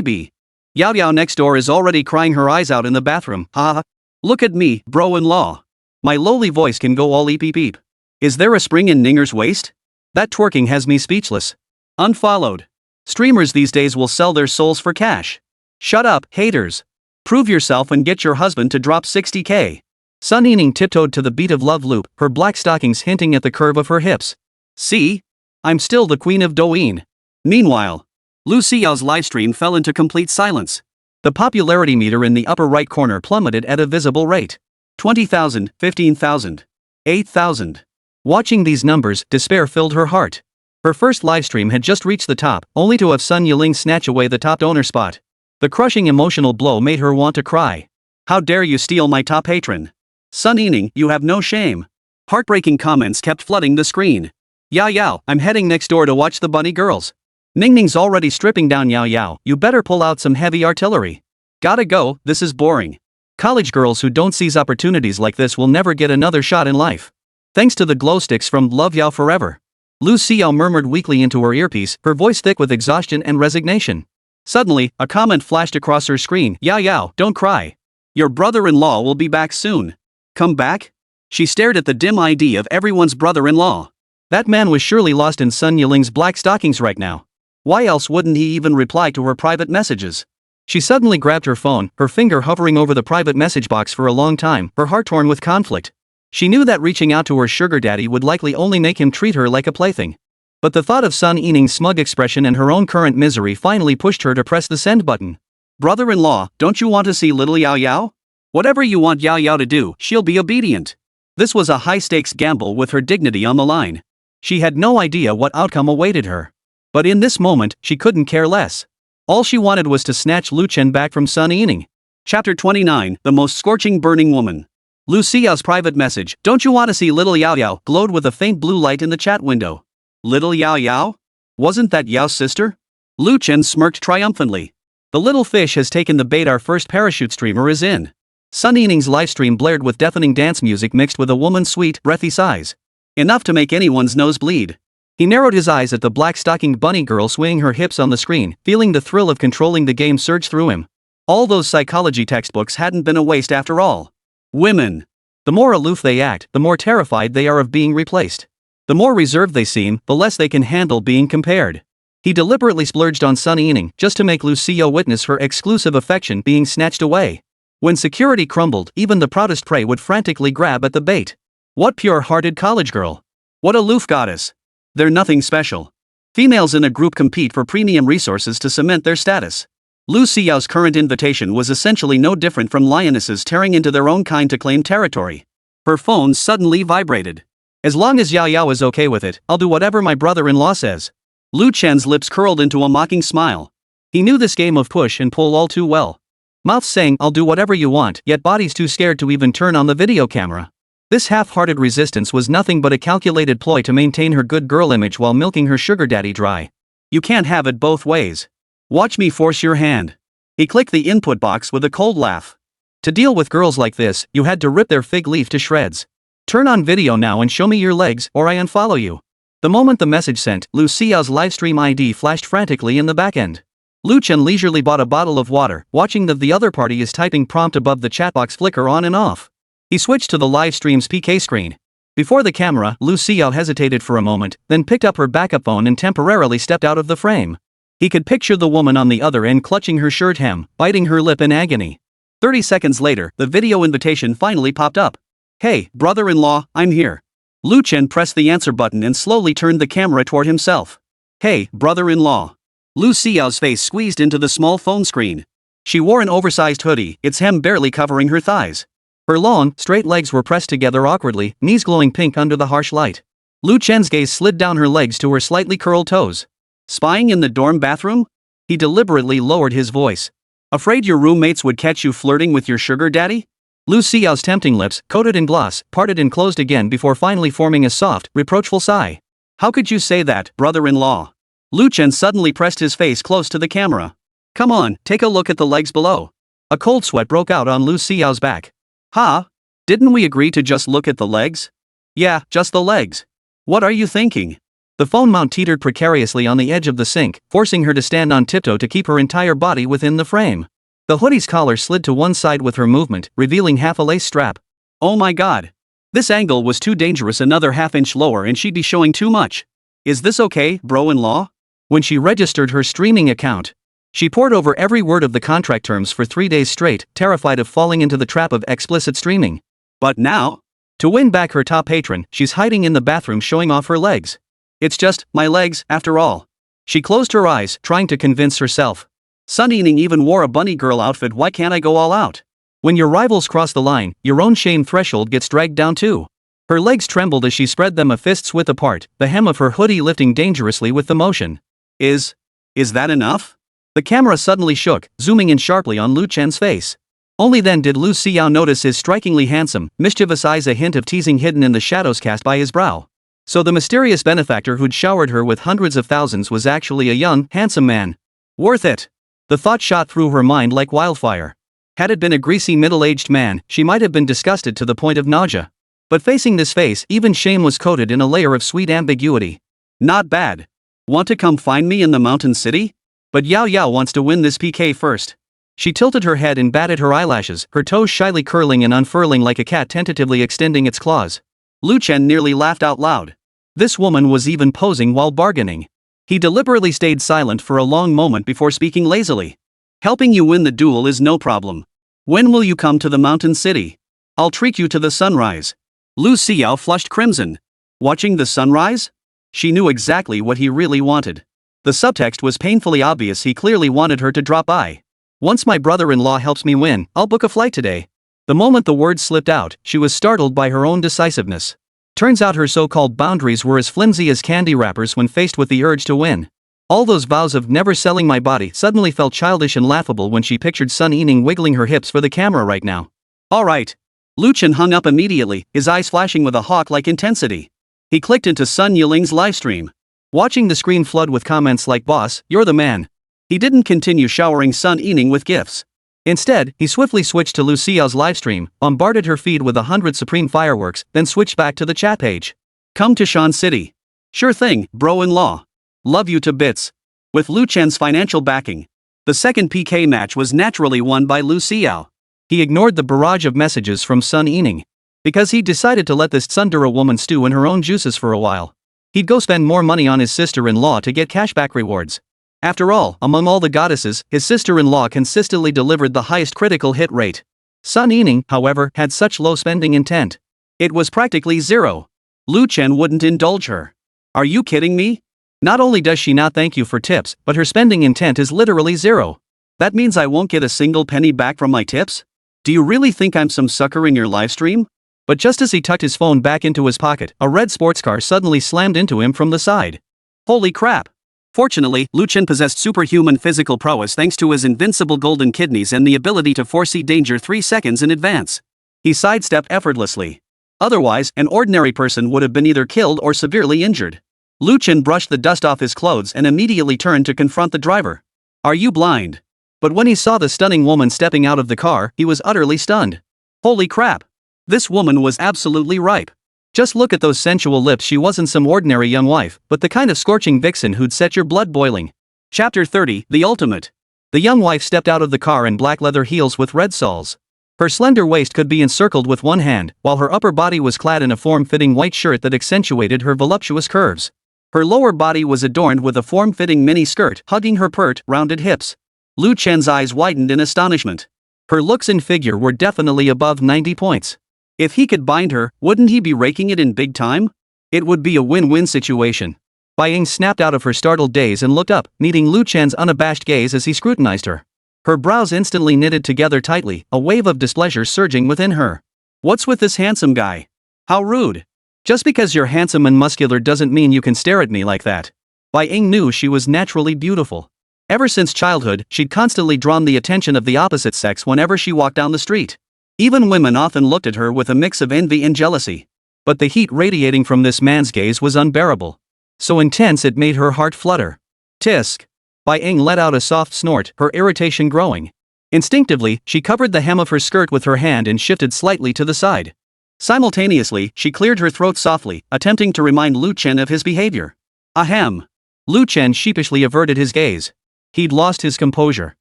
be. Yao Yao next door is already crying her eyes out in the bathroom. Haha. Look at me, bro-in-law. My lowly voice can go all eep eep eep. Is there a spring in Ninger's waist? That twerking has me speechless. Unfollowed. Streamers these days will sell their souls for cash. Shut up, haters. Prove yourself and get your husband to drop 60k. Sun Yining tiptoed to the beat of Love Loop, her black stockings hinting at the curve of her hips. See? I'm still the queen of Douyin. Meanwhile, Lu Xiao's livestream fell into complete silence. The popularity meter in the upper right corner plummeted at a visible rate. 20,000, 15,000, 8,000. Watching these numbers, despair filled her heart. Her first livestream had just reached the top, only to have Sun Yiling snatch away the top donor spot. The crushing emotional blow made her want to cry. How dare you steal my top patron? Sun Yining, you have no shame. Heartbreaking comments kept flooding the screen. Yao Yao, I'm heading next door to watch the bunny girls. Ningning's already stripping down Yao Yao, you better pull out some heavy artillery. Gotta go, this is boring. College girls who don't seize opportunities like this will never get another shot in life. Thanks to the glow sticks from Love Yao Forever. Lu Xiao murmured weakly into her earpiece, her voice thick with exhaustion and resignation. Suddenly, a comment flashed across her screen. Yao Yao, don't cry. Your brother-in-law will be back soon. Come back? She stared at the dim ID of everyone's brother-in-law. That man was surely lost in Sun Yiling's black stockings right now. Why else wouldn't he even reply to her private messages? She suddenly grabbed her phone, her finger hovering over the private message box for a long time, her heart torn with conflict. She knew that reaching out to her sugar daddy would likely only make him treat her like a plaything. But the thought of Sun Yining's smug expression and her own current misery finally pushed her to press the send button. Brother-in-law, don't you want to see little Yao Yao? Whatever you want Yao Yao to do, she'll be obedient. This was a high-stakes gamble with her dignity on the line. She had no idea what outcome awaited her. But in this moment, she couldn't care less. All she wanted was to snatch Lu Chen back from Sun Yining. Chapter 29, The Most Scorching Burning Woman. Lu Xiao's private message, don't you want to see little Yao Yao, glowed with a faint blue light in the chat window. Little Yao Yao? Wasn't that Yao's sister? Lu Chen smirked triumphantly. The little fish has taken the bait, our first parachute streamer is in. Sun Yining's livestream blared with deafening dance music mixed with a woman's sweet, breathy sighs. Enough to make anyone's nose bleed. He narrowed his eyes at the black-stockinged bunny girl swinging her hips on the screen, feeling the thrill of controlling the game surge through him. All those psychology textbooks hadn't been a waste after all. Women. The more aloof they act, the more terrified they are of being replaced. The more reserved they seem, the less they can handle being compared. He deliberately splurged on Sun Yining just to make Lu Xiao witness her exclusive affection being snatched away. When security crumbled, even the proudest prey would frantically grab at the bait. What pure-hearted college girl. What aloof goddess. They're nothing special. Females in a group compete for premium resources to cement their status. Lu Xiao's current invitation was essentially no different from lionesses tearing into their own kind to claim territory. Her phone suddenly vibrated. As long as Yao Yao is okay with it, I'll do whatever my brother-in-law says. Lu Chen's lips curled into a mocking smile. He knew this game of push and pull all too well. Mouths saying I'll do whatever you want, yet bodies too scared to even turn on the video camera. This half-hearted resistance was nothing but a calculated ploy to maintain her good girl image while milking her sugar daddy dry. You can't have it both ways. Watch me force your hand. He clicked the input box with a cold laugh. To deal with girls like this, you had to rip their fig leaf to shreds. Turn on video now and show me your legs, or I unfollow you. The moment the message sent, Lu Xiao's livestream ID flashed frantically in the backend. Lu Chen leisurely bought a bottle of water, watching the other party is typing prompt above the chat box flicker on and off. He switched to the livestream's PK screen. Before the camera, Lu Xiao hesitated for a moment, then picked up her backup phone and temporarily stepped out of the frame. He could picture the woman on the other end clutching her shirt hem, biting her lip in agony. 30 seconds later, the video invitation finally popped up. Hey, brother-in-law, I'm here. Lu Chen pressed the answer button and slowly turned the camera toward himself. Hey, brother-in-law. Lu Xiao's face squeezed into the small phone screen. She wore an oversized hoodie, its hem barely covering her thighs. Her long, straight legs were pressed together awkwardly, knees glowing pink under the harsh light. Lu Chen's gaze slid down her legs to her slightly curled toes. Spying in the dorm bathroom? He deliberately lowered his voice. Afraid your roommates would catch you flirting with your sugar daddy? Lu Xiao's tempting lips, coated in gloss, parted and closed again before finally forming a soft, reproachful sigh. How could you say that, brother-in-law? Lu Chen suddenly pressed his face close to the camera. Come on, take a look at the legs below. A cold sweat broke out on Lu Xiao's back. Huh? Didn't we agree to just look at the legs? Yeah, just the legs. What are you thinking? The phone mount teetered precariously on the edge of the sink, forcing her to stand on tiptoe to keep her entire body within the frame. The hoodie's collar slid to one side with her movement, revealing half a lace strap. Oh my god. This angle was too dangerous, another half-inch lower and she'd be showing too much. Is this okay, bro-in-law? When she registered her streaming account, she pored over every word of the contract terms for 3 days straight, terrified of falling into the trap of explicit streaming. But now? To win back her top patron, she's hiding in the bathroom showing off her legs. It's just my legs, after all. She closed her eyes, trying to convince herself. Sun Ying even wore a bunny girl outfit, why can't I go all out? When your rivals cross the line, your own shame threshold gets dragged down too. Her legs trembled as she spread them a fist's width apart, the hem of her hoodie lifting dangerously with the motion. Is that enough? The camera suddenly shook, zooming in sharply on Lu Chen's face. Only then did Lu Xiao notice his strikingly handsome, mischievous eyes, a hint of teasing hidden in the shadows cast by his brow. So the mysterious benefactor who'd showered her with hundreds of thousands was actually a young, handsome man. Worth it. The thought shot through her mind like wildfire. Had it been a greasy middle-aged man, she might have been disgusted to the point of nausea. But facing this face, even shame was coated in a layer of sweet ambiguity. Not bad. Want to come find me in the mountain city? But Yao Yao wants to win this PK first. She tilted her head and batted her eyelashes, her toes shyly curling and unfurling like a cat tentatively extending its claws. Lu Chen nearly laughed out loud. This woman was even posing while bargaining. He deliberately stayed silent for a long moment before speaking lazily. Helping you win the duel is no problem. When will you come to the mountain city? I'll treat you to the sunrise. Lu Xiao flushed crimson. Watching the sunrise? She knew exactly what he really wanted. The subtext was painfully obvious, he clearly wanted her to drop by. Once my brother-in-law helps me win, I'll book a flight today. The moment the words slipped out, she was startled by her own decisiveness. Turns out her so-called boundaries were as flimsy as candy wrappers when faced with the urge to win. All those vows of never selling my body suddenly felt childish and laughable when she pictured Sun Ying wiggling her hips for the camera right now. Alright. Lu Chen hung up immediately, his eyes flashing with a hawk-like intensity. He clicked into Sun Yiling's livestream. Watching the screen flood with comments like "Boss, you're the man." He didn't continue showering Sun Ying with gifts. Instead, he swiftly switched to Lu Xiao's livestream, bombarded her feed with 100 supreme fireworks, then switched back to the chat page. Come to Shan City. Sure thing, bro-in-law. Love you to bits. With Lu Chen's financial backing, the second PK match was naturally won by Lu Xiao. He ignored the barrage of messages from Sun Ying. Because he decided to let this tsundere woman stew in her own juices for a while. He'd go spend more money on his sister-in-law to get cashback rewards. After all, among all the goddesses, his sister-in-law consistently delivered the highest critical hit rate. Sun Ying, however, had such low spending intent. It was practically zero. Lu Chen wouldn't indulge her. Are you kidding me? Not only does she not thank you for tips, but her spending intent is literally zero. That means I won't get a single penny back from my tips? Do you really think I'm some sucker in your livestream? But just as he tucked his phone back into his pocket, a red sports car suddenly slammed into him from the side. Holy crap! Fortunately, Lu Chen possessed superhuman physical prowess thanks to his invincible golden kidneys and the ability to foresee danger 3 seconds in advance. He sidestepped effortlessly. Otherwise, an ordinary person would have been either killed or severely injured. Lu Chen brushed the dust off his clothes and immediately turned to confront the driver. Are you blind? But when he saw the stunning woman stepping out of the car, he was utterly stunned. Holy crap! This woman was absolutely ripe. Just look at those sensual lips. She wasn't some ordinary young wife, but the kind of scorching vixen who'd set your blood boiling. Chapter 30, The Ultimate. The young wife stepped out of the car in black leather heels with red soles. Her slender waist could be encircled with one hand, while her upper body was clad in a form-fitting white shirt that accentuated her voluptuous curves. Her lower body was adorned with a form-fitting mini skirt hugging her pert, rounded hips. Lu Chen's eyes widened in astonishment. Her looks and figure were definitely above 90 points. If he could bind her, wouldn't he be raking it in big time? It would be a win-win situation. Bai Ying snapped out of her startled daze and looked up, meeting Lu Chen's unabashed gaze as he scrutinized her. Her brows instantly knitted together tightly, a wave of displeasure surging within her. What's with this handsome guy? How rude. Just because you're handsome and muscular doesn't mean you can stare at me like that. Bai Ying knew she was naturally beautiful. Ever since childhood, she'd constantly drawn the attention of the opposite sex whenever she walked down the street. Even women often looked at her with a mix of envy and jealousy. But the heat radiating from this man's gaze was unbearable. So intense it made her heart flutter. Tisk. Bai Ying let out a soft snort, her irritation growing. Instinctively, she covered the hem of her skirt with her hand and shifted slightly to the side. Simultaneously, she cleared her throat softly, attempting to remind Lu Chen of his behavior. Ahem. Lu Chen sheepishly averted his gaze. He'd lost his composure.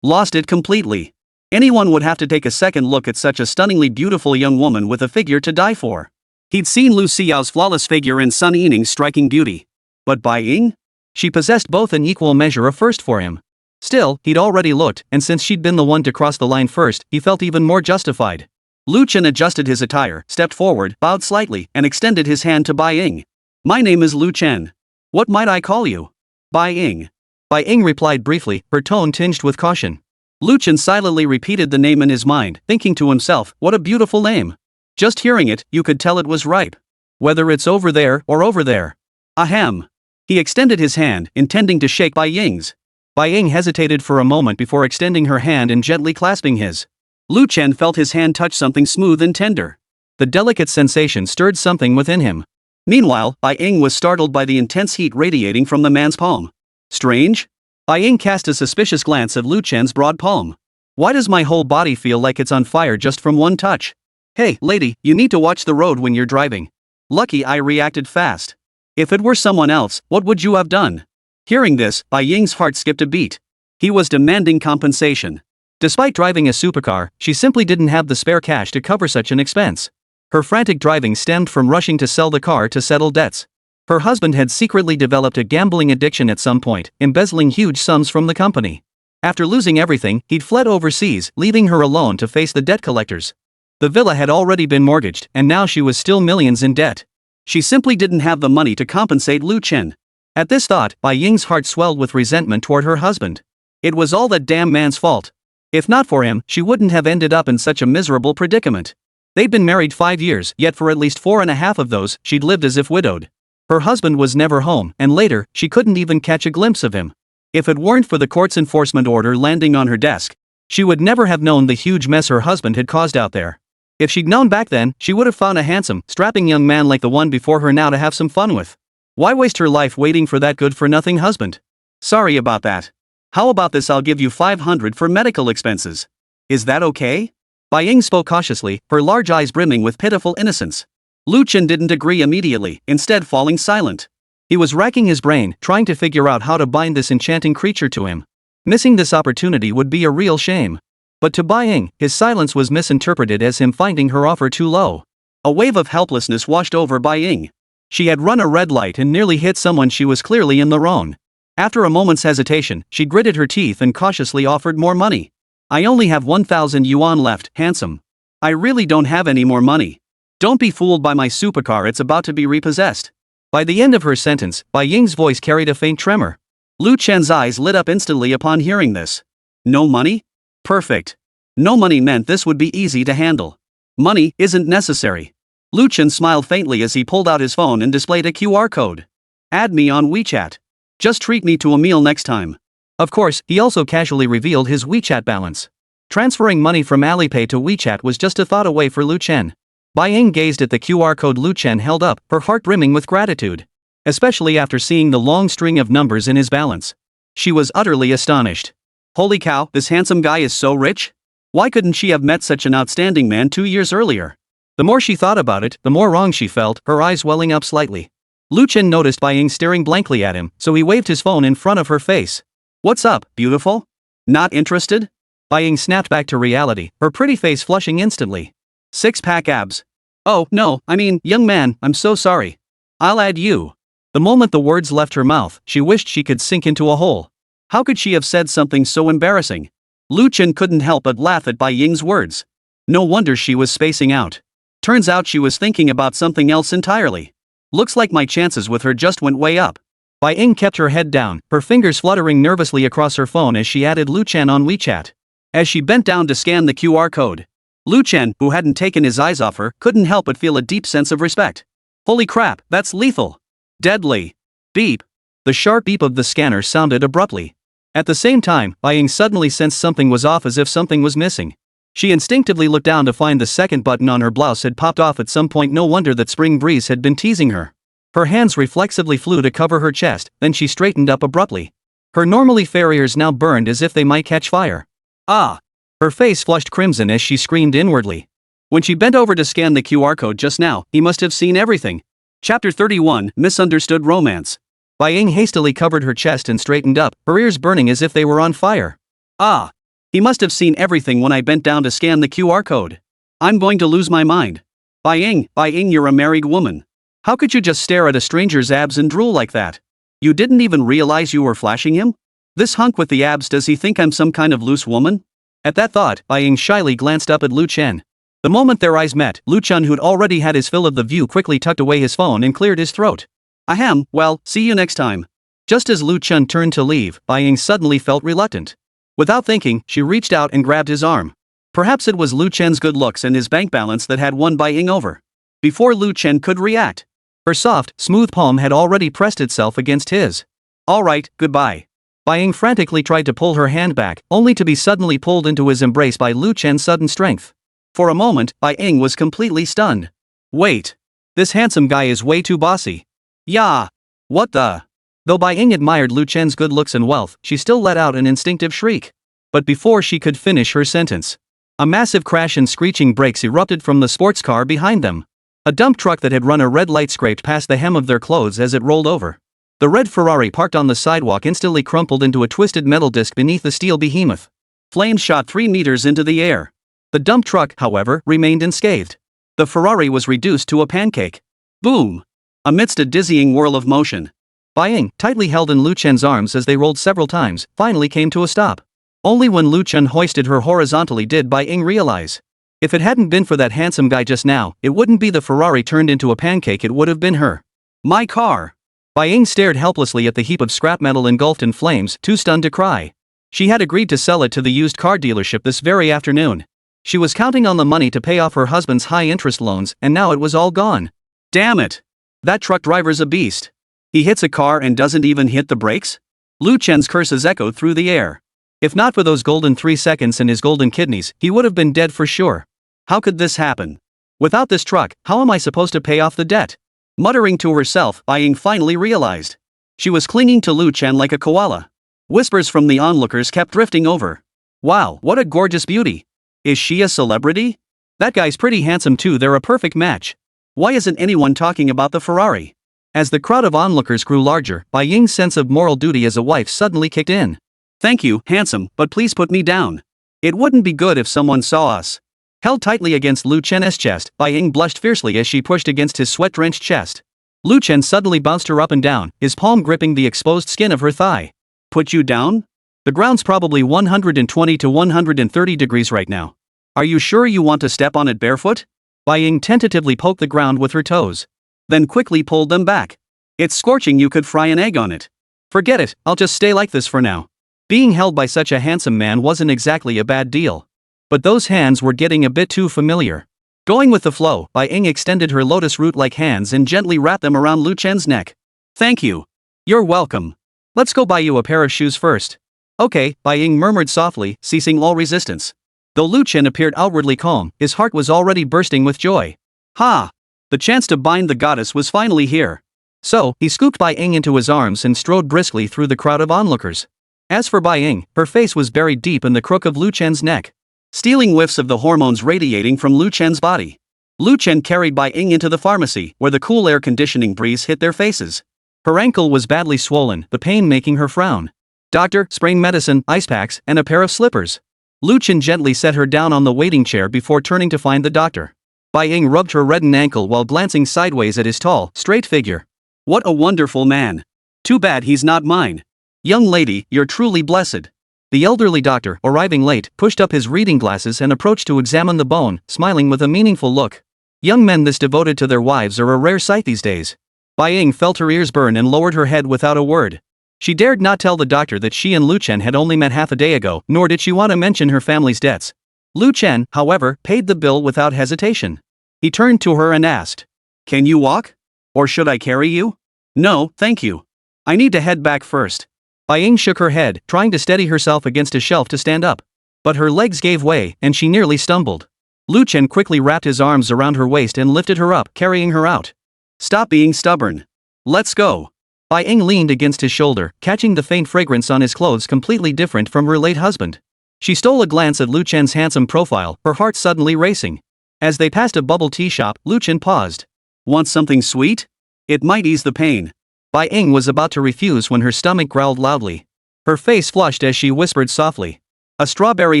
Lost it completely. Anyone would have to take a second look at such a stunningly beautiful young woman with a figure to die for. He'd seen Lu Xiao's flawless figure and Sun Yining's striking beauty. But Bai Ying? She possessed both in equal measure a first for him. Still, he'd already looked, and since she'd been the one to cross the line first, he felt even more justified. Lu Chen adjusted his attire, stepped forward, bowed slightly, and extended his hand to Bai Ying. My name is Lu Chen. What might I call you? Bai Ying. Bai Ying replied briefly, her tone tinged with caution. Lu Chen silently repeated the name in his mind, thinking to himself, what a beautiful name. Just hearing it, you could tell it was ripe. Whether it's over there or over there. Ahem. He extended his hand, intending to shake Bai Ying's. Bai Ying hesitated for a moment before extending her hand and gently clasping his. Lu Chen felt his hand touch something smooth and tender. The delicate sensation stirred something within him. Meanwhile, Bai Ying was startled by the intense heat radiating from the man's palm. Strange? Bai Ying cast a suspicious glance at Lu Chen's broad palm. Why does my whole body feel like it's on fire just from one touch? Hey, lady, you need to watch the road when you're driving. Lucky I reacted fast. If it were someone else, what would you have done? Hearing this, Bai Ying's heart skipped a beat. He was demanding compensation. Despite driving a supercar, she simply didn't have the spare cash to cover such an expense. Her frantic driving stemmed from rushing to sell the car to settle debts. Her husband had secretly developed a gambling addiction at some point, embezzling huge sums from the company. After losing everything, he'd fled overseas, leaving her alone to face the debt collectors. The villa had already been mortgaged, and now she was still millions in debt. She simply didn't have the money to compensate Lu Chen. At this thought, Bai Ying's heart swelled with resentment toward her husband. It was all that damn man's fault. If not for him, she wouldn't have ended up in such a miserable predicament. They'd been married 5 years, yet for at least 4.5 of those, she'd lived as if widowed. Her husband was never home, and later, she couldn't even catch a glimpse of him. If it weren't for the court's enforcement order landing on her desk, she would never have known the huge mess her husband had caused out there. If she'd known back then, she would have found a handsome, strapping young man like the one before her now to have some fun with. Why waste her life waiting for that good-for-nothing husband? Sorry about that. How about this, I'll give you 500 for medical expenses. Is that okay? Bai Ying spoke cautiously, her large eyes brimming with pitiful innocence. Lu Chen didn't agree immediately, instead falling silent. He was racking his brain, trying to figure out how to bind this enchanting creature to him. Missing this opportunity would be a real shame. But to Bai Ying, his silence was misinterpreted as him finding her offer too low. A wave of helplessness washed over Bai Ying. She had run a red light and nearly hit someone she was clearly in the wrong. After a moment's hesitation, she gritted her teeth and cautiously offered more money. I only have 1,000 yuan left, handsome. I really don't have any more money. Don't be fooled by my supercar, it's about to be repossessed. By the end of her sentence, Bai Ying's voice carried a faint tremor. Lu Chen's eyes lit up instantly upon hearing this. No money? Perfect. No money meant this would be easy to handle. Money isn't necessary. Lu Chen smiled faintly as he pulled out his phone and displayed a QR code. Add me on WeChat. Just treat me to a meal next time. Of course, he also casually revealed his WeChat balance. Transferring money from Alipay to WeChat was just a thought away for Lu Chen. Bai Ying gazed at the QR code Lu Chen held up, her heart brimming with gratitude. Especially after seeing the long string of numbers in his balance. She was utterly astonished. Holy cow, this handsome guy is so rich? Why couldn't she have met such an outstanding man 2 years earlier? The more she thought about it, the more wrong she felt, her eyes welling up slightly. Lu Chen noticed Bai Ying staring blankly at him, so he waved his phone in front of her face. What's up, beautiful? Not interested? Bai Ying snapped back to reality, her pretty face flushing instantly. Six-pack abs. Oh, no, I mean, young man, I'm so sorry. I'll add you. The moment the words left her mouth, she wished she could sink into a hole. How could she have said something so embarrassing? Lu Chen couldn't help but laugh at Bai Ying's words. No wonder she was spacing out. Turns out she was thinking about something else entirely. Looks like my chances with her just went way up. Bai Ying kept her head down, her fingers fluttering nervously across her phone as she added Lu Chen on WeChat. As she bent down to scan the QR code, Lu Chen, who hadn't taken his eyes off her, couldn't help but feel a deep sense of respect. Holy crap, that's lethal. Deadly. Beep. The sharp beep of the scanner sounded abruptly. At the same time, Bai Ying suddenly sensed something was off, as if something was missing. She instinctively looked down to find the second button on her blouse had popped off at some point. No wonder that spring breeze had been teasing her. Her hands reflexively flew to cover her chest, then she straightened up abruptly. Her normally fair ears now burned as if they might catch fire. Ah! Her face flushed crimson as she screamed inwardly. When she bent over to scan the QR code just now, he must have seen everything. Chapter 31, Misunderstood Romance. Bai Ying hastily covered her chest and straightened up, her ears burning as if they were on fire. Ah! He must have seen everything when I bent down to scan the QR code. I'm going to lose my mind. Bai Ying, you're a married woman. How could you just stare at a stranger's abs and drool like that? You didn't even realize you were flashing him? This hunk with the abs, does he think I'm some kind of loose woman? At that thought, Bai Ying shyly glanced up at Lu Chen. The moment their eyes met, Lu Chen, who'd already had his fill of the view, quickly tucked away his phone and cleared his throat. Ahem, well, see you next time. Just as Lu Chen turned to leave, Bai Ying suddenly felt reluctant. Without thinking, she reached out and grabbed his arm. Perhaps it was Lu Chen's good looks and his bank balance that had won Bai Ying over. Before Lu Chen could react, her soft, smooth palm had already pressed itself against his. All right, goodbye. Bai Ying frantically tried to pull her hand back, only to be suddenly pulled into his embrace by Lu Chen's sudden strength. For a moment, Bai Ying was completely stunned. Wait. This handsome guy is way too bossy. Yeah. What the? Though Bai Ying admired Lu Chen's good looks and wealth, she still let out an instinctive shriek. But before she could finish her sentence, a massive crash and screeching brakes erupted from the sports car behind them. A dump truck that had run a red light scraped past the hem of their clothes as it rolled over. The red Ferrari parked on the sidewalk instantly crumpled into a twisted metal disc beneath the steel behemoth. Flames shot 3 meters into the air. The dump truck, however, remained unscathed. The Ferrari was reduced to a pancake. Boom! Amidst a dizzying whirl of motion, Bai Ying, tightly held in Lu Chen's arms as they rolled several times, finally came to a stop. Only when Lu Chen hoisted her horizontally did Bai Ying realize. If it hadn't been for that handsome guy just now, it wouldn't be the Ferrari turned into a pancake, it would have been her. My car! Bai Ying stared helplessly at the heap of scrap metal engulfed in flames, too stunned to cry. She had agreed to sell it to the used car dealership this very afternoon. She was counting on the money to pay off her husband's high-interest loans, and now it was all gone. Damn it! That truck driver's a beast. He hits a car and doesn't even hit the brakes? Lu Chen's curses echoed through the air. If not for those golden 3 seconds and his golden kidneys, he would have been dead for sure. How could this happen? Without this truck, how am I supposed to pay off the debt? Muttering to herself, Bai Ying finally realized. She was clinging to Lu Chen like a koala. Whispers from the onlookers kept drifting over. Wow, what a gorgeous beauty. Is she a celebrity? That guy's pretty handsome too, they're a perfect match. Why isn't anyone talking about the Ferrari? As the crowd of onlookers grew larger, Bai Ying's sense of moral duty as a wife suddenly kicked in. Thank you, handsome, but please put me down. It wouldn't be good if someone saw us. Held tightly against Lu Chen's chest, Bai Ying blushed fiercely as she pushed against his sweat-drenched chest. Lu Chen suddenly bounced her up and down, his palm gripping the exposed skin of her thigh. Put you down? The ground's probably 120 to 130 degrees right now. Are you sure you want to step on it barefoot? Bai Ying tentatively poked the ground with her toes. Then quickly pulled them back. It's scorching, you could fry an egg on it. Forget it, I'll just stay like this for now. Being held by such a handsome man wasn't exactly a bad deal. But those hands were getting a bit too familiar. Going with the flow, Bai Ying extended her lotus root-like hands and gently wrapped them around Lu Chen's neck. Thank you. You're welcome. Let's go buy you a pair of shoes first. Okay, Bai Ying murmured softly, ceasing all resistance. Though Lu Chen appeared outwardly calm, his heart was already bursting with joy. Ha! The chance to bind the goddess was finally here. So, he scooped Bai Ying into his arms and strode briskly through the crowd of onlookers. As for Bai Ying, her face was buried deep in the crook of Lu Chen's neck, stealing whiffs of the hormones radiating from Lu Chen's body. Lu Chen carried Bai Ying into the pharmacy, where the cool air conditioning breeze hit their faces. Her ankle was badly swollen, the pain making her frown. Doctor, sprain medicine, ice packs, and a pair of slippers. Lu Chen gently set her down on the waiting chair before turning to find the doctor. Bai Ying rubbed her reddened ankle while glancing sideways at his tall, straight figure. What a wonderful man. Too bad he's not mine. Young lady, you're truly blessed. The elderly doctor, arriving late, pushed up his reading glasses and approached to examine the bone, smiling with a meaningful look. Young men this devoted to their wives are a rare sight these days. Bai Ying felt her ears burn and lowered her head without a word. She dared not tell the doctor that she and Lu Chen had only met half a day ago, nor did she want to mention her family's debts. Lu Chen, however, paid the bill without hesitation. He turned to her and asked, "Can you walk? Or should I carry you?" "No, thank you. I need to head back first." Bai Ying shook her head, trying to steady herself against a shelf to stand up. But her legs gave way, and she nearly stumbled. Lu Chen quickly wrapped his arms around her waist and lifted her up, carrying her out. Stop being stubborn. Let's go. Bai Ying leaned against his shoulder, catching the faint fragrance on his clothes completely different from her late husband. She stole a glance at Lu Chen's handsome profile, her heart suddenly racing. As they passed a bubble tea shop, Lu Chen paused. Want something sweet? It might ease the pain. Bai Ying was about to refuse when her stomach growled loudly. Her face flushed as she whispered softly. A strawberry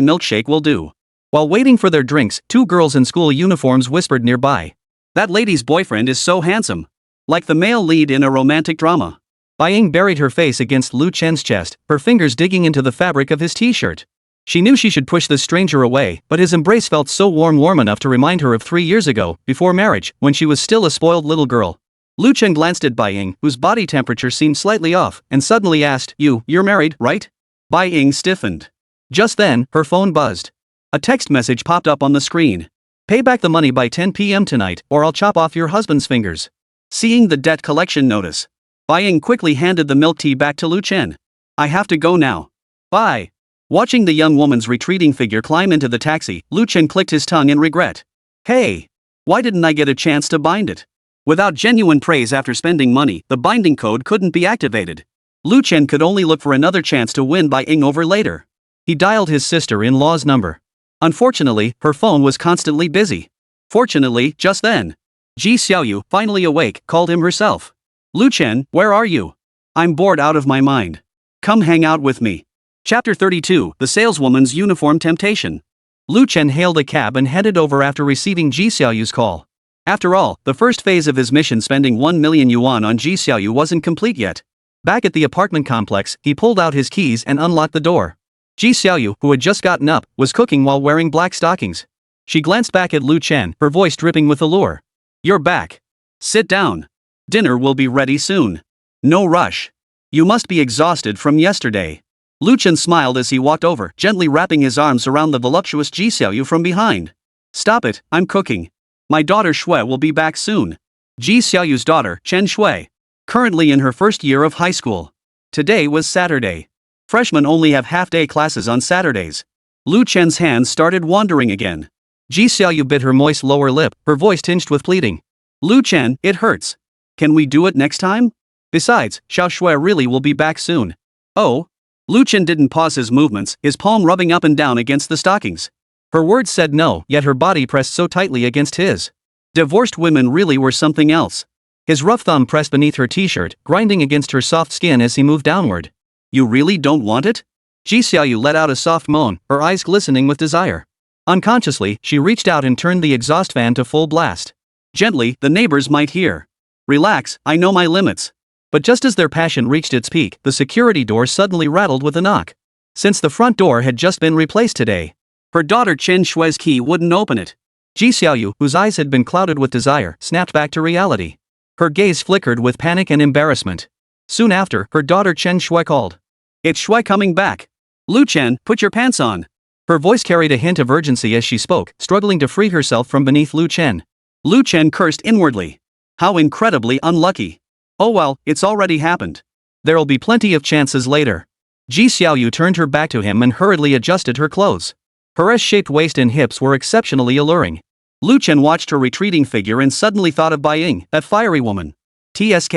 milkshake will do. While waiting for their drinks, two girls in school uniforms whispered nearby. That lady's boyfriend is so handsome. Like the male lead in a romantic drama. Bai Ying buried her face against Lu Chen's chest, her fingers digging into the fabric of his t-shirt. She knew she should push the stranger away, but his embrace felt so warm enough to remind her of 3 years ago, before marriage, when she was still a spoiled little girl. Lu Chen glanced at Bai Ying, whose body temperature seemed slightly off, and suddenly asked, You're married, right? Bai Ying stiffened. Just then, her phone buzzed. A text message popped up on the screen. Pay back the money by 10 p.m. tonight, or I'll chop off your husband's fingers. Seeing the debt collection notice, Bai Ying quickly handed the milk tea back to Lu Chen. I have to go now. Bye. Watching the young woman's retreating figure climb into the taxi, Lu Chen clicked his tongue in regret. Hey! Why didn't I get a chance to bind it? Without genuine praise after spending money, the binding code couldn't be activated. Lu Chen could only look for another chance to win Bai Ying over later. He dialed his sister-in-law's number. Unfortunately, her phone was constantly busy. Fortunately, just then, Ji Xiaoyu, finally awake, called him herself. Lu Chen, where are you? I'm bored out of my mind. Come hang out with me. Chapter 32, The Saleswoman's Uniform Temptation. Lu Chen hailed a cab and headed over after receiving Ji Xiaoyu's call. After all, the first phase of his mission spending 1 million yuan on Ji Xiaoyu wasn't complete yet. Back at the apartment complex, he pulled out his keys and unlocked the door. Ji Xiaoyu, who had just gotten up, was cooking while wearing black stockings. She glanced back at Lu Chen, her voice dripping with allure. You're back. Sit down. Dinner will be ready soon. No rush. You must be exhausted from yesterday. Lu Chen smiled as he walked over, gently wrapping his arms around the voluptuous Ji Xiaoyu from behind. Stop it, I'm cooking. My daughter Shui will be back soon. Ji Xiaoyu's daughter, Chen Shui. Currently in her first year of high school. Today was Saturday. Freshmen only have half-day classes on Saturdays. Lu Chen's hands started wandering again. Ji Xiaoyu bit her moist lower lip, her voice tinged with pleading. Lu Chen, it hurts. Can we do it next time? Besides, Xiao Shui really will be back soon. Oh? Lu Chen didn't pause his movements, his palm rubbing up and down against the stockings. Her words said no, yet her body pressed so tightly against his. Divorced women really were something else. His rough thumb pressed beneath her t-shirt, grinding against her soft skin as he moved downward. You really don't want it? Ji Xiaoyu let out a soft moan, her eyes glistening with desire. Unconsciously, she reached out and turned the exhaust fan to full blast. Gently, the neighbors might hear. Relax, I know my limits. But just as their passion reached its peak, the security door suddenly rattled with a knock. Since the front door had just been replaced today, her daughter Chen Shui's key wouldn't open it. Ji Xiaoyu, whose eyes had been clouded with desire, snapped back to reality. Her gaze flickered with panic and embarrassment. Soon after, her daughter Chen Shui called. It's Shui coming back. Lu Chen, put your pants on. Her voice carried a hint of urgency as she spoke, struggling to free herself from beneath Lu Chen. Lu Chen cursed inwardly. How incredibly unlucky. Oh well, it's already happened. There'll be plenty of chances later. Ji Xiaoyu turned her back to him and hurriedly adjusted her clothes. Her S-shaped waist and hips were exceptionally alluring. Lu Chen watched her retreating figure and suddenly thought of Bai Ying, that fiery woman. TSK.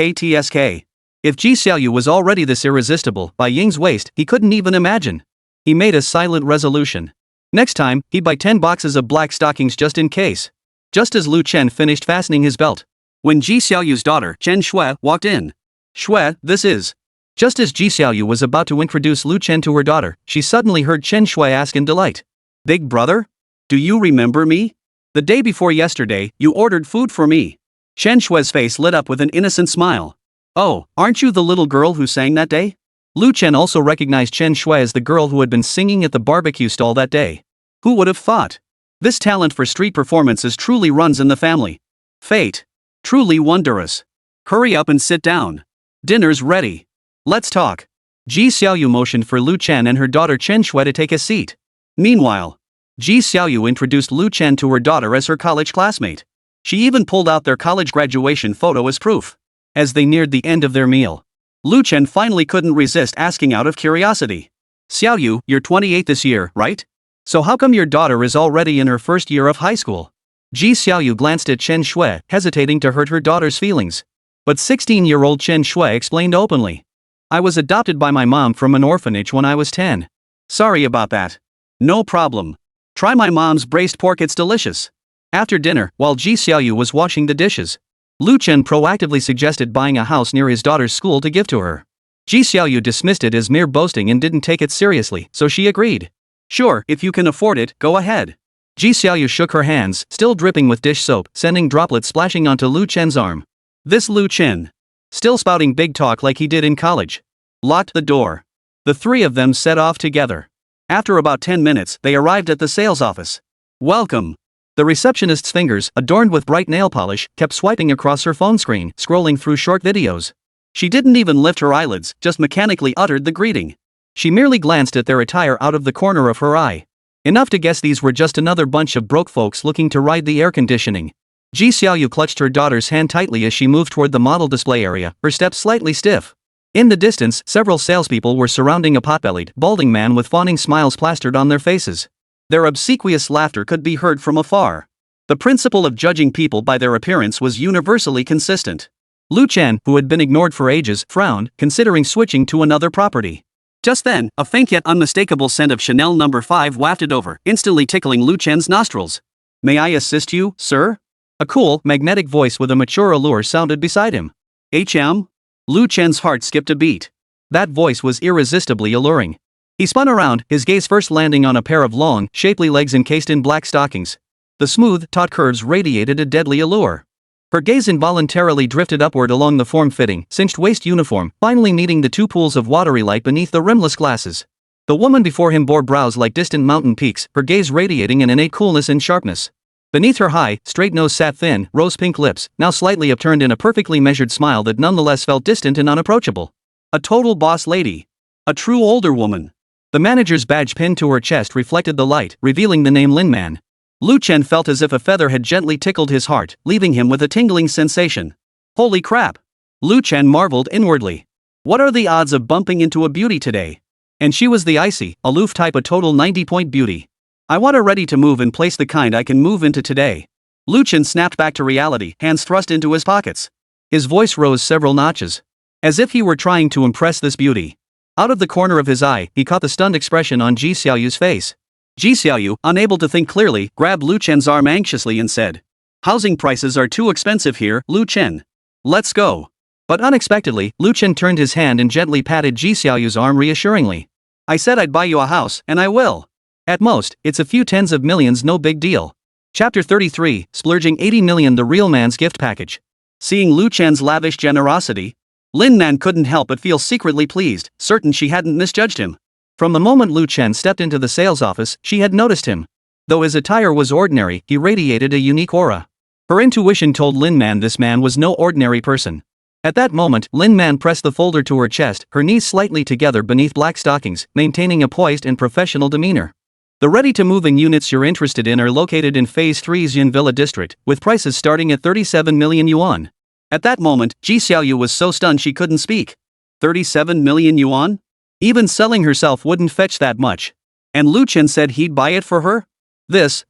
If Ji Xiaoyu was already this irresistible, Bai Ying's waist, he couldn't even imagine. He made a silent resolution. Next time, he'd buy 10 boxes of black stockings just in case. Just as Lu Chen finished fastening his belt, when Ji Xiaoyu's daughter, Chen Shui, walked in. Shui, this is. Just as Ji Xiaoyu was about to introduce Lu Chen to her daughter, she suddenly heard Chen Shui ask in delight. Big brother? Do you remember me? The day before yesterday, you ordered food for me. Chen Shui's face lit up with an innocent smile. Oh, aren't you the little girl who sang that day? Lu Chen also recognized Chen Shui as the girl who had been singing at the barbecue stall that day. Who would have thought? This talent for street performances truly runs in the family. Fate. Truly wondrous. Hurry up and sit down. Dinner's ready. Let's talk. Ji Xiaoyu motioned for Lu Chen and her daughter Chen Shui to take a seat. Meanwhile, Ji Xiaoyu introduced Lu Chen to her daughter as her college classmate. She even pulled out their college graduation photo as proof. As they neared the end of their meal, Lu Chen finally couldn't resist asking out of curiosity. Xiaoyu, you're 28 this year, right? So how come your daughter is already in her first year of high school? Ji Xiaoyu glanced at Chen Shui, hesitating to hurt her daughter's feelings. But 16-year-old Chen Shui explained openly. I was adopted by my mom from an orphanage when I was 10. Sorry about that. No problem. Try my mom's braised pork, it's delicious. After dinner, while Ji Xiaoyu was washing the dishes, Lu Chen proactively suggested buying a house near his daughter's school to give to her. Ji Xiaoyu dismissed it as mere boasting and didn't take it seriously, so she agreed. Sure, if you can afford it, go ahead. Ji Xiaoyu shook her hands, still dripping with dish soap, sending droplets splashing onto Lu Chen's arm. This Lu Chen, still spouting big talk like he did in college, locked the door. The three of them set off together. After about 10 minutes, they arrived at the sales office. Welcome. The receptionist's fingers, adorned with bright nail polish, kept swiping across her phone screen, scrolling through short videos. She didn't even lift her eyelids, just mechanically uttered the greeting. She merely glanced at their attire out of the corner of her eye. Enough to guess these were just another bunch of broke folks looking to ride the air conditioning. Ji Xiaoyu clutched her daughter's hand tightly as she moved toward the model display area, her steps slightly stiff. In the distance, several salespeople were surrounding a pot-bellied, balding man with fawning smiles plastered on their faces. Their obsequious laughter could be heard from afar. The principle of judging people by their appearance was universally consistent. Lu Chen, who had been ignored for ages, frowned, considering switching to another property. Just then, a faint yet unmistakable scent of Chanel No. 5 wafted over, instantly tickling Lu Chen's nostrils. May I assist you, sir? A cool, magnetic voice with a mature allure sounded beside him. HM? Lu Chen's heart skipped a beat. That voice was irresistibly alluring. He spun around, his gaze first landing on a pair of long, shapely legs encased in black stockings. The smooth, taut curves radiated a deadly allure. Her gaze involuntarily drifted upward along the form-fitting, cinched waist uniform, finally meeting the two pools of watery light beneath the rimless glasses. The woman before him bore brows like distant mountain peaks, her gaze radiating an innate coolness and sharpness. Beneath her high, straight nose sat thin, rose-pink lips, now slightly upturned in a perfectly measured smile that nonetheless felt distant and unapproachable. A total boss lady. A true older woman. The manager's badge pinned to her chest reflected the light, revealing the name Lin Man. Lu Chen felt as if a feather had gently tickled his heart, leaving him with a tingling sensation. Holy crap! Lu Chen marveled inwardly. What are the odds of bumping into a beauty today? And she was the icy, aloof type, a total 90-point beauty. I want her ready to move in place, the kind I can move into today. Lu Chen snapped back to reality, hands thrust into his pockets. His voice rose several notches. As if he were trying to impress this beauty. Out of the corner of his eye, he caught the stunned expression on Ji Xiaoyu's face. Ji Xiaoyu, unable to think clearly, grabbed Lu Chen's arm anxiously and said, Housing prices are too expensive here, Lu Chen. Let's go. But unexpectedly, Lu Chen turned his hand and gently patted Ji Xiaoyu's arm reassuringly. I said I'd buy you a house, and I will. At most, it's a few tens of millions, no big deal. Chapter 33, Splurging 80 million, the real man's gift package. Seeing Lu Chen's lavish generosity, Lin Man couldn't help but feel secretly pleased, certain she hadn't misjudged him. From the moment Lu Chen stepped into the sales office, she had noticed him. Though his attire was ordinary, he radiated a unique aura. Her intuition told Lin Man this man was no ordinary person. At that moment, Lin Man pressed the folder to her chest, her knees slightly together beneath black stockings, maintaining a poised and professional demeanor. The ready-to-move-in units you're interested in are located in Phase 3 Xian Villa District, with prices starting at 37 million yuan. At that moment, Ji Xiaoyu was so stunned she couldn't speak. 37 million yuan? Even selling herself wouldn't fetch that much. And Lu Chen said he'd buy it for her? This.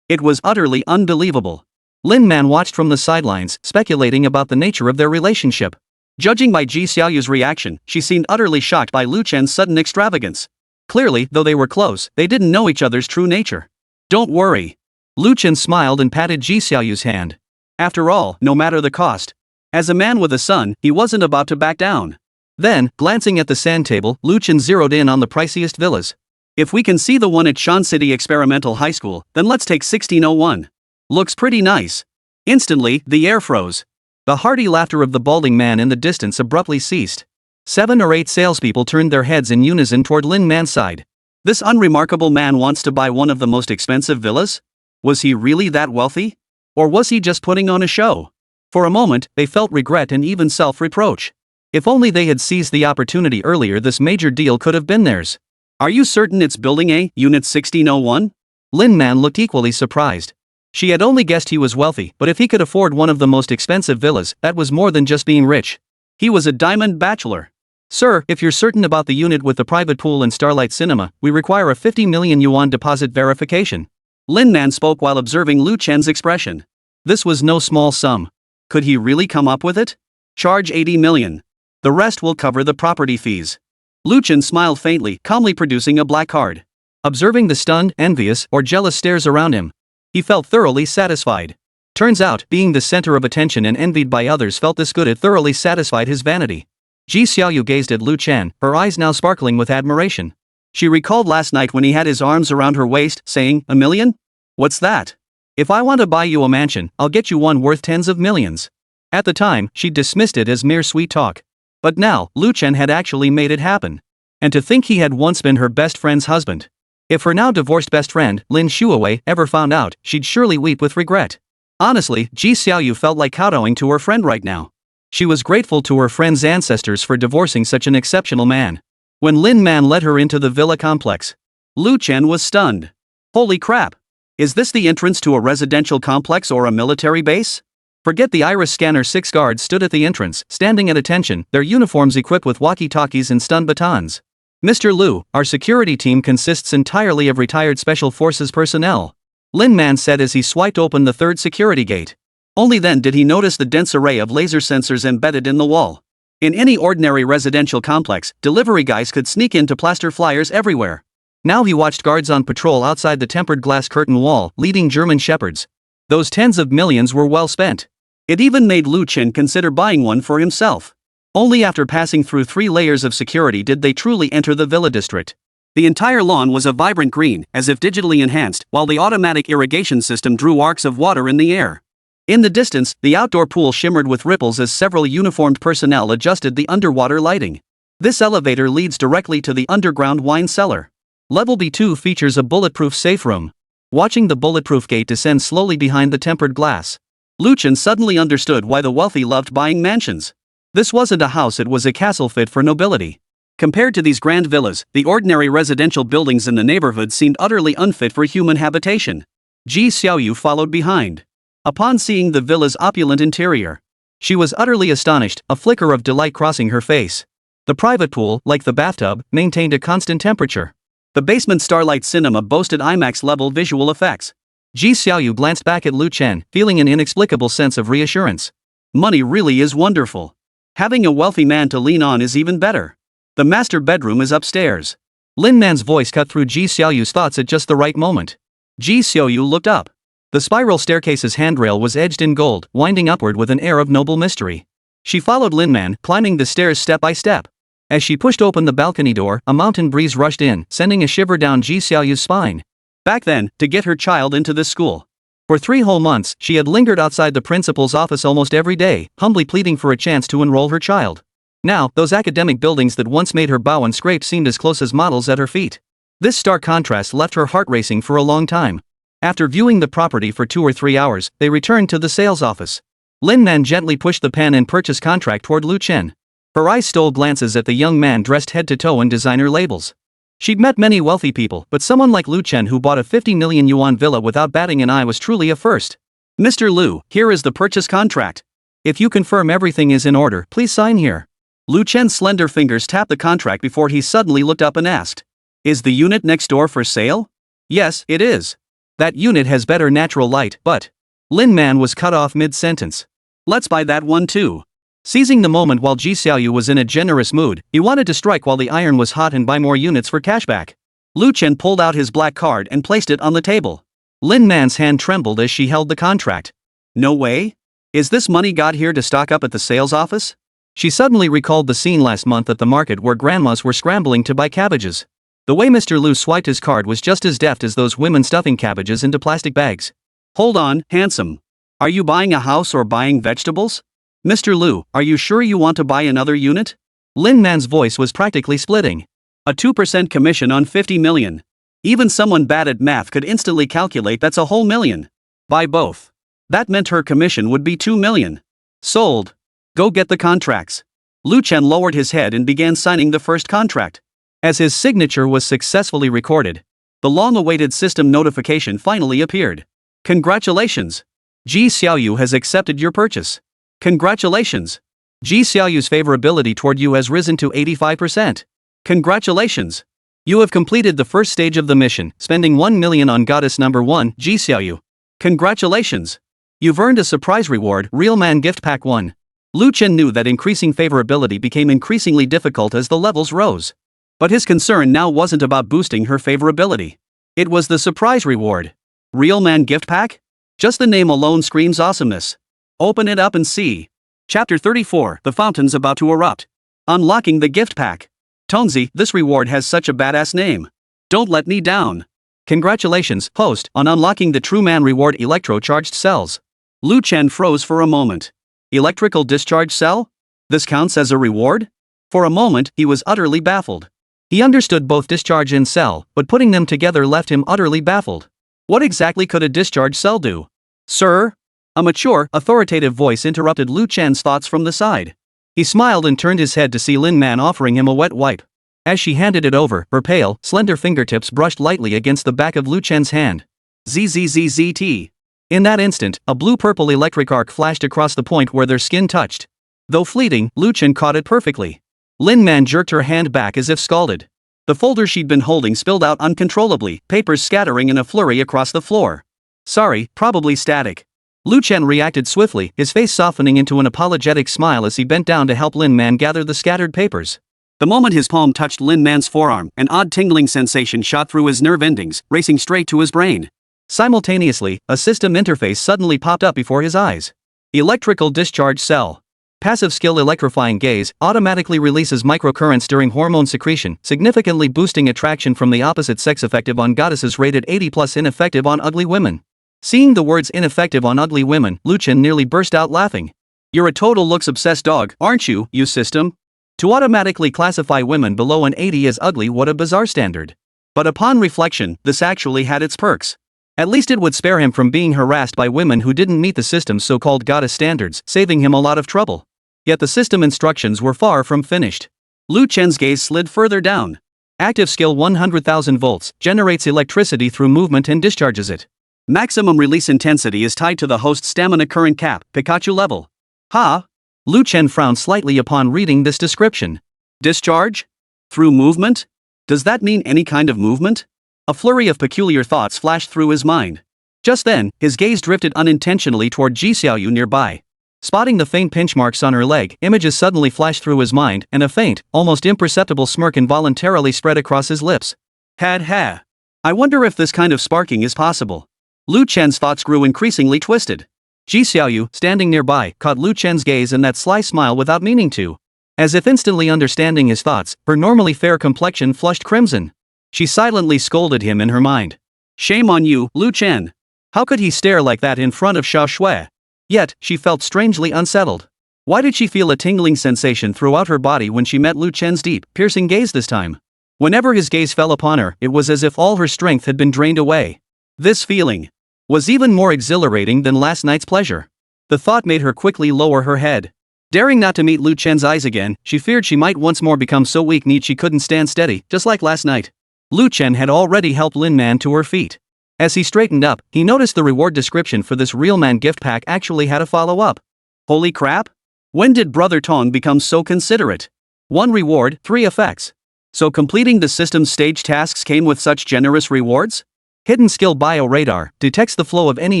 It was utterly unbelievable. Lin Man watched from the sidelines, speculating about the nature of their relationship. Judging by Ji Xiaoyu's reaction, she seemed utterly shocked by Lu Chen's sudden extravagance. Clearly, though they were close, they didn't know each other's true nature. Don't worry. Lu Chen smiled and patted Ji Xiaoyu's hand. After all, no matter the cost. As a man with a son, he wasn't about to back down. Then, glancing at the sand table, Lu Chen zeroed in on the priciest villas. If we can see the one at Shan City Experimental High School, then let's take 1601. Looks pretty nice. Instantly, the air froze. The hearty laughter of the balding man in the distance abruptly ceased. 7 or 8 salespeople turned their heads in unison toward Lin Man's side. This unremarkable man wants to buy one of the most expensive villas? Was he really that wealthy? Or was he just putting on a show? For a moment, they felt regret and even self-reproach. If only they had seized the opportunity earlier, this major deal could have been theirs. Are you certain it's Building A, Unit 1601? Lin Man looked equally surprised. She had only guessed he was wealthy, but if he could afford one of the most expensive villas, that was more than just being rich. He was a diamond bachelor. Sir, if you're certain about the unit with the private pool and Starlight Cinema, we require a 50 million yuan deposit verification. Lin Man spoke while observing Lu Chen's expression. This was no small sum. Could he really come up with it? Charge 80 million. The rest will cover the property fees. Lu Chen smiled faintly, calmly producing a black card. Observing the stunned, envious, or jealous stares around him, he felt thoroughly satisfied. Turns out, being the center of attention and envied by others felt this good, it thoroughly satisfied his vanity. Ji Xiaoyu gazed at Lu Chen, her eyes now sparkling with admiration. She recalled last night when he had his arms around her waist, saying, "A million? What's that? If I want to buy you a mansion, I'll get you one worth tens of millions." At the time, she dismissed it as mere sweet talk. But now, Lu Chen had actually made it happen. And to think he had once been her best friend's husband. If her now divorced best friend, Lin Yuqing, ever found out, she'd surely weep with regret. Honestly, Ji Xiaoyu felt like kowtowing to her friend right now. She was grateful to her friend's ancestors for divorcing such an exceptional man. When Lin Man led her into the villa complex, Lu Chen was stunned. Holy crap! Is this the entrance to a residential complex or a military base? Forget the iris scanner. 6 guards stood at the entrance, standing at attention, their uniforms equipped with walkie-talkies and stun batons. "Mr. Lu, our security team consists entirely of retired Special Forces personnel," Lin Man said as he swiped open the third security gate. Only then did he notice the dense array of laser sensors embedded in the wall. In any ordinary residential complex, delivery guys could sneak in to plaster flyers everywhere. Now he watched guards on patrol outside the tempered glass curtain wall, leading German shepherds. Those tens of millions were well spent. It even made Lu Chen consider buying one for himself. Only after passing through 3 layers of security did they truly enter the villa district. The entire lawn was a vibrant green, as if digitally enhanced, while the automatic irrigation system drew arcs of water in the air. In the distance, the outdoor pool shimmered with ripples as several uniformed personnel adjusted the underwater lighting. This elevator leads directly to the underground wine cellar. Level B2 features a bulletproof safe room. Watching the bulletproof gate descend slowly behind the tempered glass, Lu Chen suddenly understood why the wealthy loved buying mansions. This wasn't a house, it was a castle fit for nobility. Compared to these grand villas, the ordinary residential buildings in the neighborhood seemed utterly unfit for human habitation. Ji Xiaoyu followed behind. Upon seeing the villa's opulent interior, she was utterly astonished, a flicker of delight crossing her face. The private pool, like the bathtub, maintained a constant temperature. The basement Starlight Cinema boasted IMAX-level visual effects. Ji Xiaoyu glanced back at Lu Chen, feeling an inexplicable sense of reassurance. Money really is wonderful. Having a wealthy man to lean on is even better. The master bedroom is upstairs. Lin Man's voice cut through Ji Xiaoyu's thoughts at just the right moment. Ji Xiaoyu looked up. The spiral staircase's handrail was edged in gold, winding upward with an air of noble mystery. She followed Lin Man, climbing the stairs step by step. As she pushed open the balcony door, a mountain breeze rushed in, sending a shiver down Ji Xiaoyu's spine. Back then, to get her child into this school. For 3 whole months, she had lingered outside the principal's office almost every day, humbly pleading for a chance to enroll her child. Now, those academic buildings that once made her bow and scrape seemed as close as models at her feet. This stark contrast left her heart racing for a long time. After viewing the property for 2 or 3 hours, they returned to the sales office. Lin Man gently pushed the pen and purchase contract toward Lu Chen. Her eyes stole glances at the young man dressed head to toe in designer labels. She'd met many wealthy people, but someone like Lu Chen who bought a 50 million yuan villa without batting an eye was truly a first. "Mr. Lu, here is the purchase contract. If you confirm everything is in order, please sign here." Lu Chen's slender fingers tapped the contract before he suddenly looked up and asked, "Is the unit next door for sale?" "Yes, it is. That unit has better natural light, but..." Lin Man was cut off mid-sentence. "Let's buy that one too." Seizing the moment while Ji Xiaoyu was in a generous mood, he wanted to strike while the iron was hot and buy more units for cashback. Lu Chen pulled out his black card and placed it on the table. Lin Man's hand trembled as she held the contract. "No way? Is this money got here to stock up at the sales office?" She suddenly recalled the scene last month at the market where grandmas were scrambling to buy cabbages. The way Mr. Lu swiped his card was just as deft as those women stuffing cabbages into plastic bags. "Hold on, handsome. Are you buying a house or buying vegetables? Mr. Lu, are you sure you want to buy another unit?" Lin Man's voice was practically splitting. A 2% commission on 50 million. Even someone bad at math could instantly calculate that's a whole million. Buy both. That meant her commission would be 2 million. Sold. Go get the contracts. Lu Chen lowered his head and began signing the first contract. As his signature was successfully recorded, the long-awaited system notification finally appeared. "Congratulations! Ji Xiaoyu has accepted your purchase. Congratulations! Ji Xiaoyu's favorability toward you has risen to 85%. Congratulations! You have completed the first stage of the mission, spending 1 million on goddess number 1, Ji Xiaoyu. Congratulations! You've earned a surprise reward, Real Man Gift Pack 1. Lu Chen knew that increasing favorability became increasingly difficult as the levels rose. But his concern now wasn't about boosting her favorability. It was the surprise reward. Real Man Gift Pack? Just the name alone screams awesomeness. Open it up and see. Chapter 34, The Fountain's About to Erupt. Unlocking the Gift Pack. Tonzi, this reward has such a badass name. Don't let me down. Congratulations, host, on unlocking the True Man reward electro-charged cells. Lu Chen froze for a moment. Electrical discharge cell? This counts as a reward? For a moment, he was utterly baffled. He understood both discharge and cell, but putting them together left him utterly baffled. What exactly could a discharge cell do? Sir? A mature, authoritative voice interrupted Lu Chen's thoughts from the side. He smiled and turned his head to see Lin Man offering him a wet wipe. As she handed it over, her pale, slender fingertips brushed lightly against the back of Lu Chen's hand. ZZZZT. In that instant, a blue-purple electric arc flashed across the point where their skin touched. Though fleeting, Lu Chen caught it perfectly. Lin Man jerked her hand back as if scalded. The folder she'd been holding spilled out uncontrollably, papers scattering in a flurry across the floor. Sorry, probably static. Lu Chen reacted swiftly, his face softening into an apologetic smile as he bent down to help Lin Man gather the scattered papers. The moment his palm touched Lin Man's forearm, an odd tingling sensation shot through his nerve endings, racing straight to his brain. Simultaneously, a system interface suddenly popped up before his eyes. Electrical discharge cell. Passive skill electrifying gaze automatically releases microcurrents during hormone secretion, significantly boosting attraction from the opposite sex. Effective on goddesses, rated 80+, ineffective on ugly women. Seeing the words ineffective on ugly women, Lu Chen nearly burst out laughing. You're a total looks-obsessed dog, aren't you, you system? To automatically classify women below an 80 as ugly, what a bizarre standard. But upon reflection, this actually had its perks. At least it would spare him from being harassed by women who didn't meet the system's so-called goddess standards, saving him a lot of trouble. Yet the system instructions were far from finished. Lu Chen's gaze slid further down. Active skill 100,000 volts, generates electricity through movement and discharges it. Maximum release intensity is tied to the host's stamina current cap, Pikachu level. Ha? Lu Chen frowned slightly upon reading this description. Discharge? Through movement? Does that mean any kind of movement? A flurry of peculiar thoughts flashed through his mind. Just then, his gaze drifted unintentionally toward Ji Xiaoyu nearby. Spotting the faint pinch marks on her leg, images suddenly flashed through his mind, and a faint, almost imperceptible smirk involuntarily spread across his lips. Ha. I wonder if this kind of sparking is possible. Lu Chen's thoughts grew increasingly twisted. Ji Xiaoyu, standing nearby, caught Lu Chen's gaze and that sly smile without meaning to. As if instantly understanding his thoughts, her normally fair complexion flushed crimson. She silently scolded him in her mind. Shame on you, Lu Chen. How could he stare like that in front of Xiao Shui? Yet, she felt strangely unsettled. Why did she feel a tingling sensation throughout her body when she met Lu Chen's deep, piercing gaze this time? Whenever his gaze fell upon her, it was as if all her strength had been drained away. This feeling was even more exhilarating than last night's pleasure. The thought made her quickly lower her head. Daring not to meet Lu Chen's eyes again, she feared she might once more become so weak-kneed she couldn't stand steady, just like last night. Lu Chen had already helped Lin Man to her feet. As he straightened up, he noticed the reward description for this Real Man gift pack actually had a follow-up. Holy crap! When did Brother Tong become so considerate? 1 reward, 3 effects. So completing the system's stage tasks came with such generous rewards? Hidden skill bioradar detects the flow of any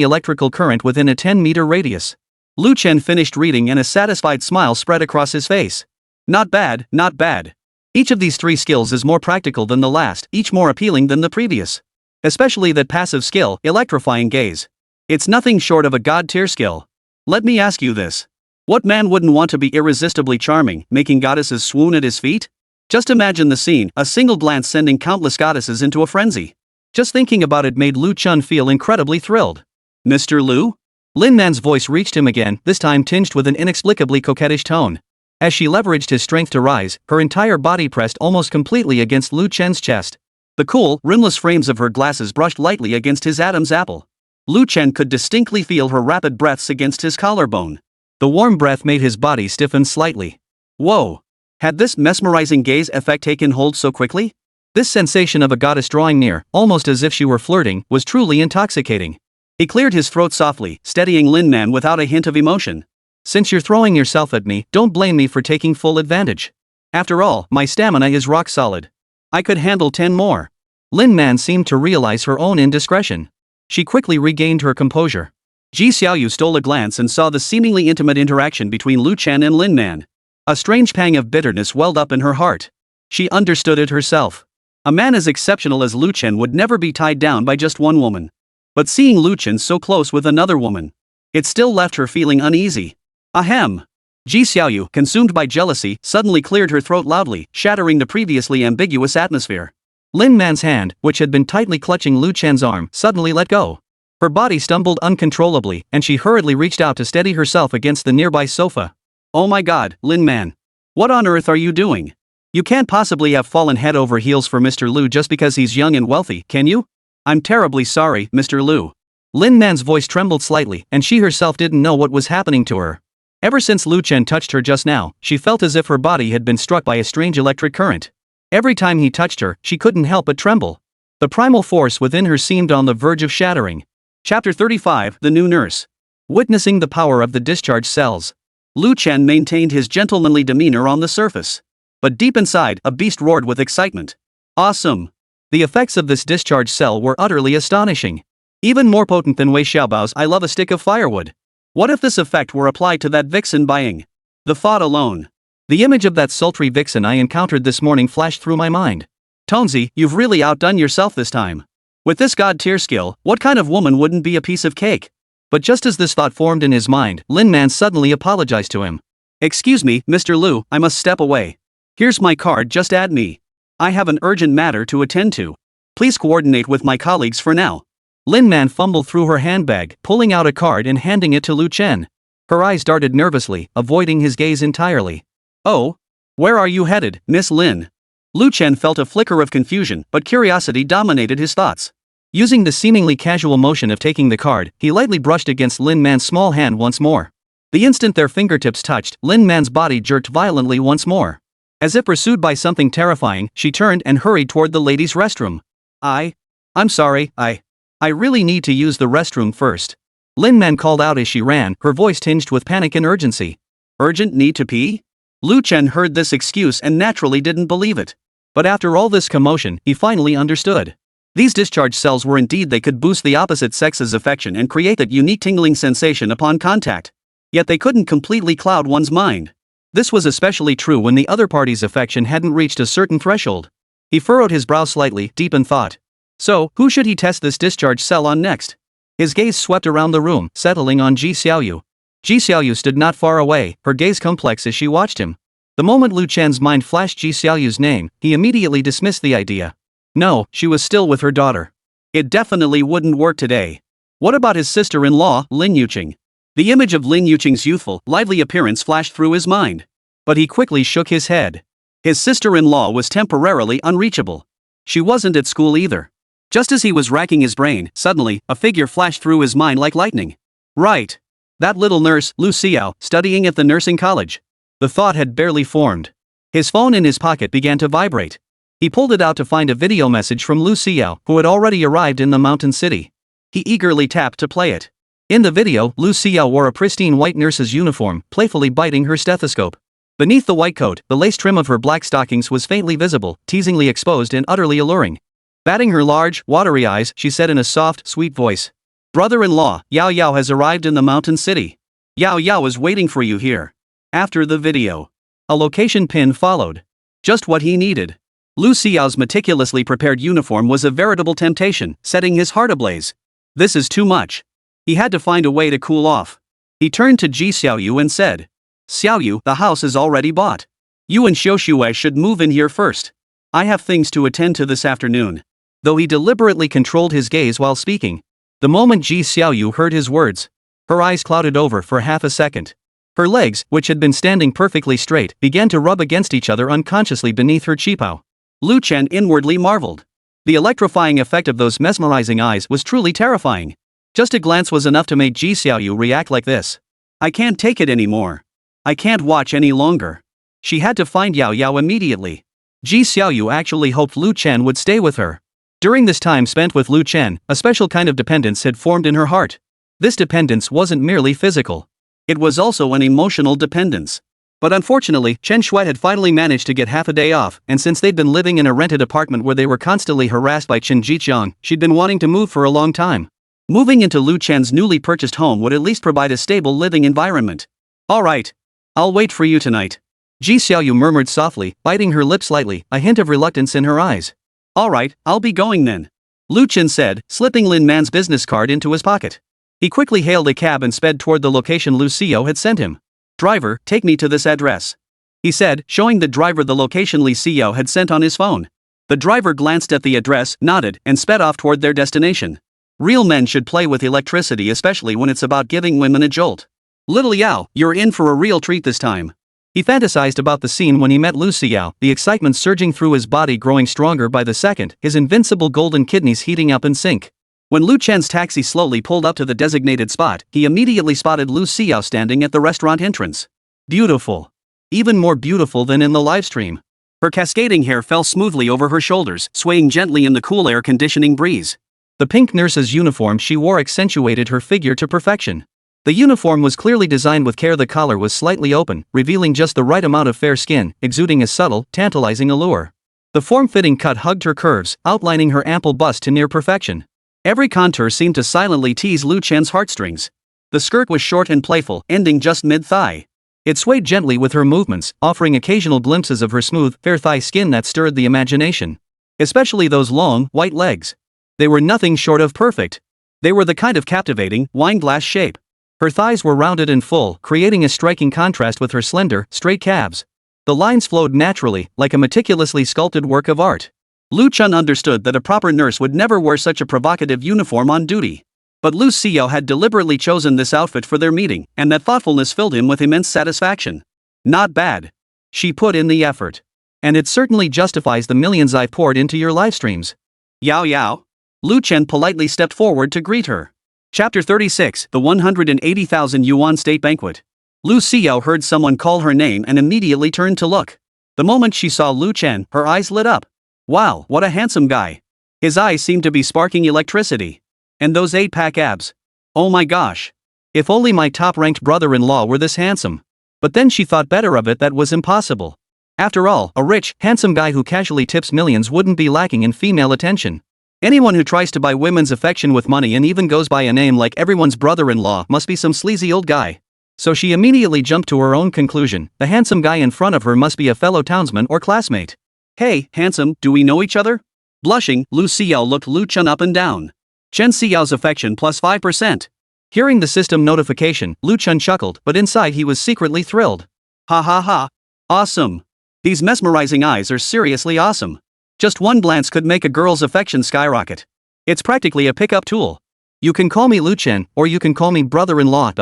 electrical current within a 10-meter radius. Lu Chen finished reading and a satisfied smile spread across his face. Not bad, not bad. Each of these 3 skills is more practical than the last, each more appealing than the previous. Especially that passive skill, electrifying gaze. It's nothing short of a god-tier skill. Let me ask you this. What man wouldn't want to be irresistibly charming, making goddesses swoon at his feet? Just imagine the scene, a single glance sending countless goddesses into a frenzy. Just thinking about it made Lu Chen feel incredibly thrilled. Mr. Lu? Lin Man's voice reached him again, this time tinged with an inexplicably coquettish tone. As she leveraged his strength to rise, her entire body pressed almost completely against Lu Chen's chest. The cool, rimless frames of her glasses brushed lightly against his Adam's apple. Lu Chen could distinctly feel her rapid breaths against his collarbone. The warm breath made his body stiffen slightly. Whoa! Had this mesmerizing gaze effect taken hold so quickly? This sensation of a goddess drawing near, almost as if she were flirting, was truly intoxicating. He cleared his throat softly, steadying Lin Man without a hint of emotion. Since you're throwing yourself at me, don't blame me for taking full advantage. After all, my stamina is rock solid. I could handle 10 more. Lin Man seemed to realize her own indiscretion. She quickly regained her composure. Ji Xiaoyu stole a glance and saw the seemingly intimate interaction between Lu Chen and Lin Man. A strange pang of bitterness welled up in her heart. She understood it herself. A man as exceptional as Lu Chen would never be tied down by just one woman. But seeing Lu Chen so close with another woman, it still left her feeling uneasy. Ahem. Ji Xiaoyu, consumed by jealousy, suddenly cleared her throat loudly, shattering the previously ambiguous atmosphere. Lin Man's hand, which had been tightly clutching Lu Chen's arm, suddenly let go. Her body stumbled uncontrollably, and she hurriedly reached out to steady herself against the nearby sofa. Oh my god, Lin Man. What on earth are you doing? You can't possibly have fallen head over heels for Mr. Lu just because he's young and wealthy, can you? I'm terribly sorry, Mr. Lu. Lin Man's voice trembled slightly, and she herself didn't know what was happening to her. Ever since Lu Chen touched her just now, she felt as if her body had been struck by a strange electric current. Every time he touched her, she couldn't help but tremble. The primal force within her seemed on the verge of shattering. Chapter 35, The New Nurse. Witnessing the power of the discharge cells. Lu Chen maintained his gentlemanly demeanor on the surface. But deep inside, a beast roared with excitement. Awesome! The effects of this discharge cell were utterly astonishing. Even more potent than Wei Xiaobao's I love a stick of firewood. What if this effect were applied to that vixen buying? The thought alone. The image of that sultry vixen I encountered this morning flashed through my mind. Tonesy, you've really outdone yourself this time. With this god-tier skill, what kind of woman wouldn't be a piece of cake? But just as this thought formed in his mind, Lin Man suddenly apologized to him. Excuse me, Mr. Lu, I must step away. Here's my card, just add me. I have an urgent matter to attend to. Please coordinate with my colleagues for now. Lin Man fumbled through her handbag, pulling out a card and handing it to Lu Chen. Her eyes darted nervously, avoiding his gaze entirely. Oh? Where are you headed, Miss Lin? Lu Chen felt a flicker of confusion, but curiosity dominated his thoughts. Using the seemingly casual motion of taking the card, he lightly brushed against Lin Man's small hand once more. The instant their fingertips touched, Lin Man's body jerked violently once more. As if pursued by something terrifying, she turned and hurried toward the ladies' restroom. I'm sorry, I really need to use the restroom first. Lin Man called out as she ran, her voice tinged with panic and urgency. Urgent need to pee? Lu Chen heard this excuse and naturally didn't believe it. But after all this commotion, he finally understood. These discharge cells were indeed they could boost the opposite sex's affection and create that unique tingling sensation upon contact. Yet they couldn't completely cloud one's mind. This was especially true when the other party's affection hadn't reached a certain threshold. He furrowed his brow slightly, deep in thought. So, who should he test this discharge cell on next? His gaze swept around the room, settling on Ji Xiaoyu. Ji Xiaoyu stood not far away, her gaze complex as she watched him. The moment Lu Chen's mind flashed Ji Xiaoyu's name, he immediately dismissed the idea. No, she was still with her daughter. It definitely wouldn't work today. What about his sister-in-law, Lin Yuqing? The image of Lin Yuqing's youthful, lively appearance flashed through his mind. But he quickly shook his head. His sister-in-law was temporarily unreachable. She wasn't at school either. Just as he was racking his brain, suddenly, a figure flashed through his mind like lightning. Right. That little nurse, Lu Xiao, studying at the nursing college. The thought had barely formed. His phone in his pocket began to vibrate. He pulled it out to find a video message from Lu Xiao, who had already arrived in the mountain city. He eagerly tapped to play it. In the video, Lu Xiao wore a pristine white nurse's uniform, playfully biting her stethoscope. Beneath the white coat, the lace trim of her black stockings was faintly visible, teasingly exposed and utterly alluring. Batting her large, watery eyes, she said in a soft, sweet voice. Brother-in-law, Yao Yao has arrived in the mountain city. Yao Yao is waiting for you here. After the video, a location pin followed. Just what he needed. Lu Xiao's meticulously prepared uniform was a veritable temptation, setting his heart ablaze. This is too much. He had to find a way to cool off. He turned to Ji Xiaoyu and said, Xiaoyu, the house is already bought. You and Xiaoshui should move in here first. I have things to attend to this afternoon. Though he deliberately controlled his gaze while speaking, the moment Ji Xiaoyu heard his words, her eyes clouded over for half a second. Her legs, which had been standing perfectly straight, began to rub against each other unconsciously beneath her cheapao. Lu Chen inwardly marveled. The electrifying effect of those mesmerizing eyes was truly terrifying. Just a glance was enough to make Ji Xiaoyu react like this. I can't take it anymore. I can't watch any longer. She had to find Yao Yao immediately. Ji Xiaoyu actually hoped Lu Chen would stay with her. During this time spent with Lu Chen, a special kind of dependence had formed in her heart. This dependence wasn't merely physical. It was also an emotional dependence. But unfortunately, Chen Shui had finally managed to get half a day off, and since they'd been living in a rented apartment where they were constantly harassed by Chen Jiqiang, she'd been wanting to move for a long time. Moving into Lu Chen's newly purchased home would at least provide a stable living environment. Alright. I'll wait for you tonight. Ji Xiaoyu murmured softly, biting her lip slightly, a hint of reluctance in her eyes. Alright, I'll be going then. Lu Chen said, slipping Lin Man's business card into his pocket. He quickly hailed a cab and sped toward the location Lu Xiao had sent him. Driver, take me to this address. He said, showing the driver the location Li Xiao had sent on his phone. The driver glanced at the address, nodded, and sped off toward their destination. Real men should play with electricity, especially when it's about giving women a jolt. Little Yao, you're in for a real treat this time. He fantasized about the scene when he met Lu Xiao, the excitement surging through his body growing stronger by the second, his invincible golden kidneys heating up in sync. When Lu Chen's taxi slowly pulled up to the designated spot, he immediately spotted Lu Xiao standing at the restaurant entrance. Beautiful. Even more beautiful than in the livestream. Her cascading hair fell smoothly over her shoulders, swaying gently in the cool air conditioning breeze. The pink nurse's uniform she wore accentuated her figure to perfection. The uniform was clearly designed with care. The collar was slightly open, revealing just the right amount of fair skin, exuding a subtle, tantalizing allure. The form-fitting cut hugged her curves, outlining her ample bust to near perfection. Every contour seemed to silently tease Lu Chen's heartstrings. The skirt was short and playful, ending just mid-thigh. It swayed gently with her movements, offering occasional glimpses of her smooth, fair thigh skin that stirred the imagination. Especially those long, white legs. They were nothing short of perfect. They were the kind of captivating, wine-glass shape. Her thighs were rounded and full, creating a striking contrast with her slender, straight calves. The lines flowed naturally, like a meticulously sculpted work of art. Lu Chen understood that a proper nurse would never wear such a provocative uniform on duty. But Lu Xiao had deliberately chosen this outfit for their meeting, and that thoughtfulness filled him with immense satisfaction. Not bad. She put in the effort. And it certainly justifies the millions I've poured into your live streams. Yao Yao. Lu Chen politely stepped forward to greet her. Chapter 36, The 180,000 Yuan State Banquet. Lu Xiao heard someone call her name and immediately turned to look. The moment she saw Lu Chen, her eyes lit up. Wow, what a handsome guy. His eyes seemed to be sparking electricity. And those 8-pack abs. Oh my gosh. If only my top-ranked brother-in-law were this handsome. But then she thought better of it, that was impossible. After all, a rich, handsome guy who casually tips millions wouldn't be lacking in female attention. Anyone who tries to buy women's affection with money and even goes by a name like everyone's brother-in-law must be some sleazy old guy. So she immediately jumped to her own conclusion: the handsome guy in front of her must be a fellow townsman or classmate. Hey, handsome, do we know each other? Blushing, Lu Xiao looked Lu Chen up and down. Chen Xiao's affection plus 5%. Hearing the system notification, Lu Chen chuckled, but inside he was secretly thrilled. Ha ha ha. Awesome. These mesmerizing eyes are seriously awesome. Just one glance could make a girl's affection skyrocket. It's practically a pickup tool. You can call me Lu Chen, or you can call me brother-in-law.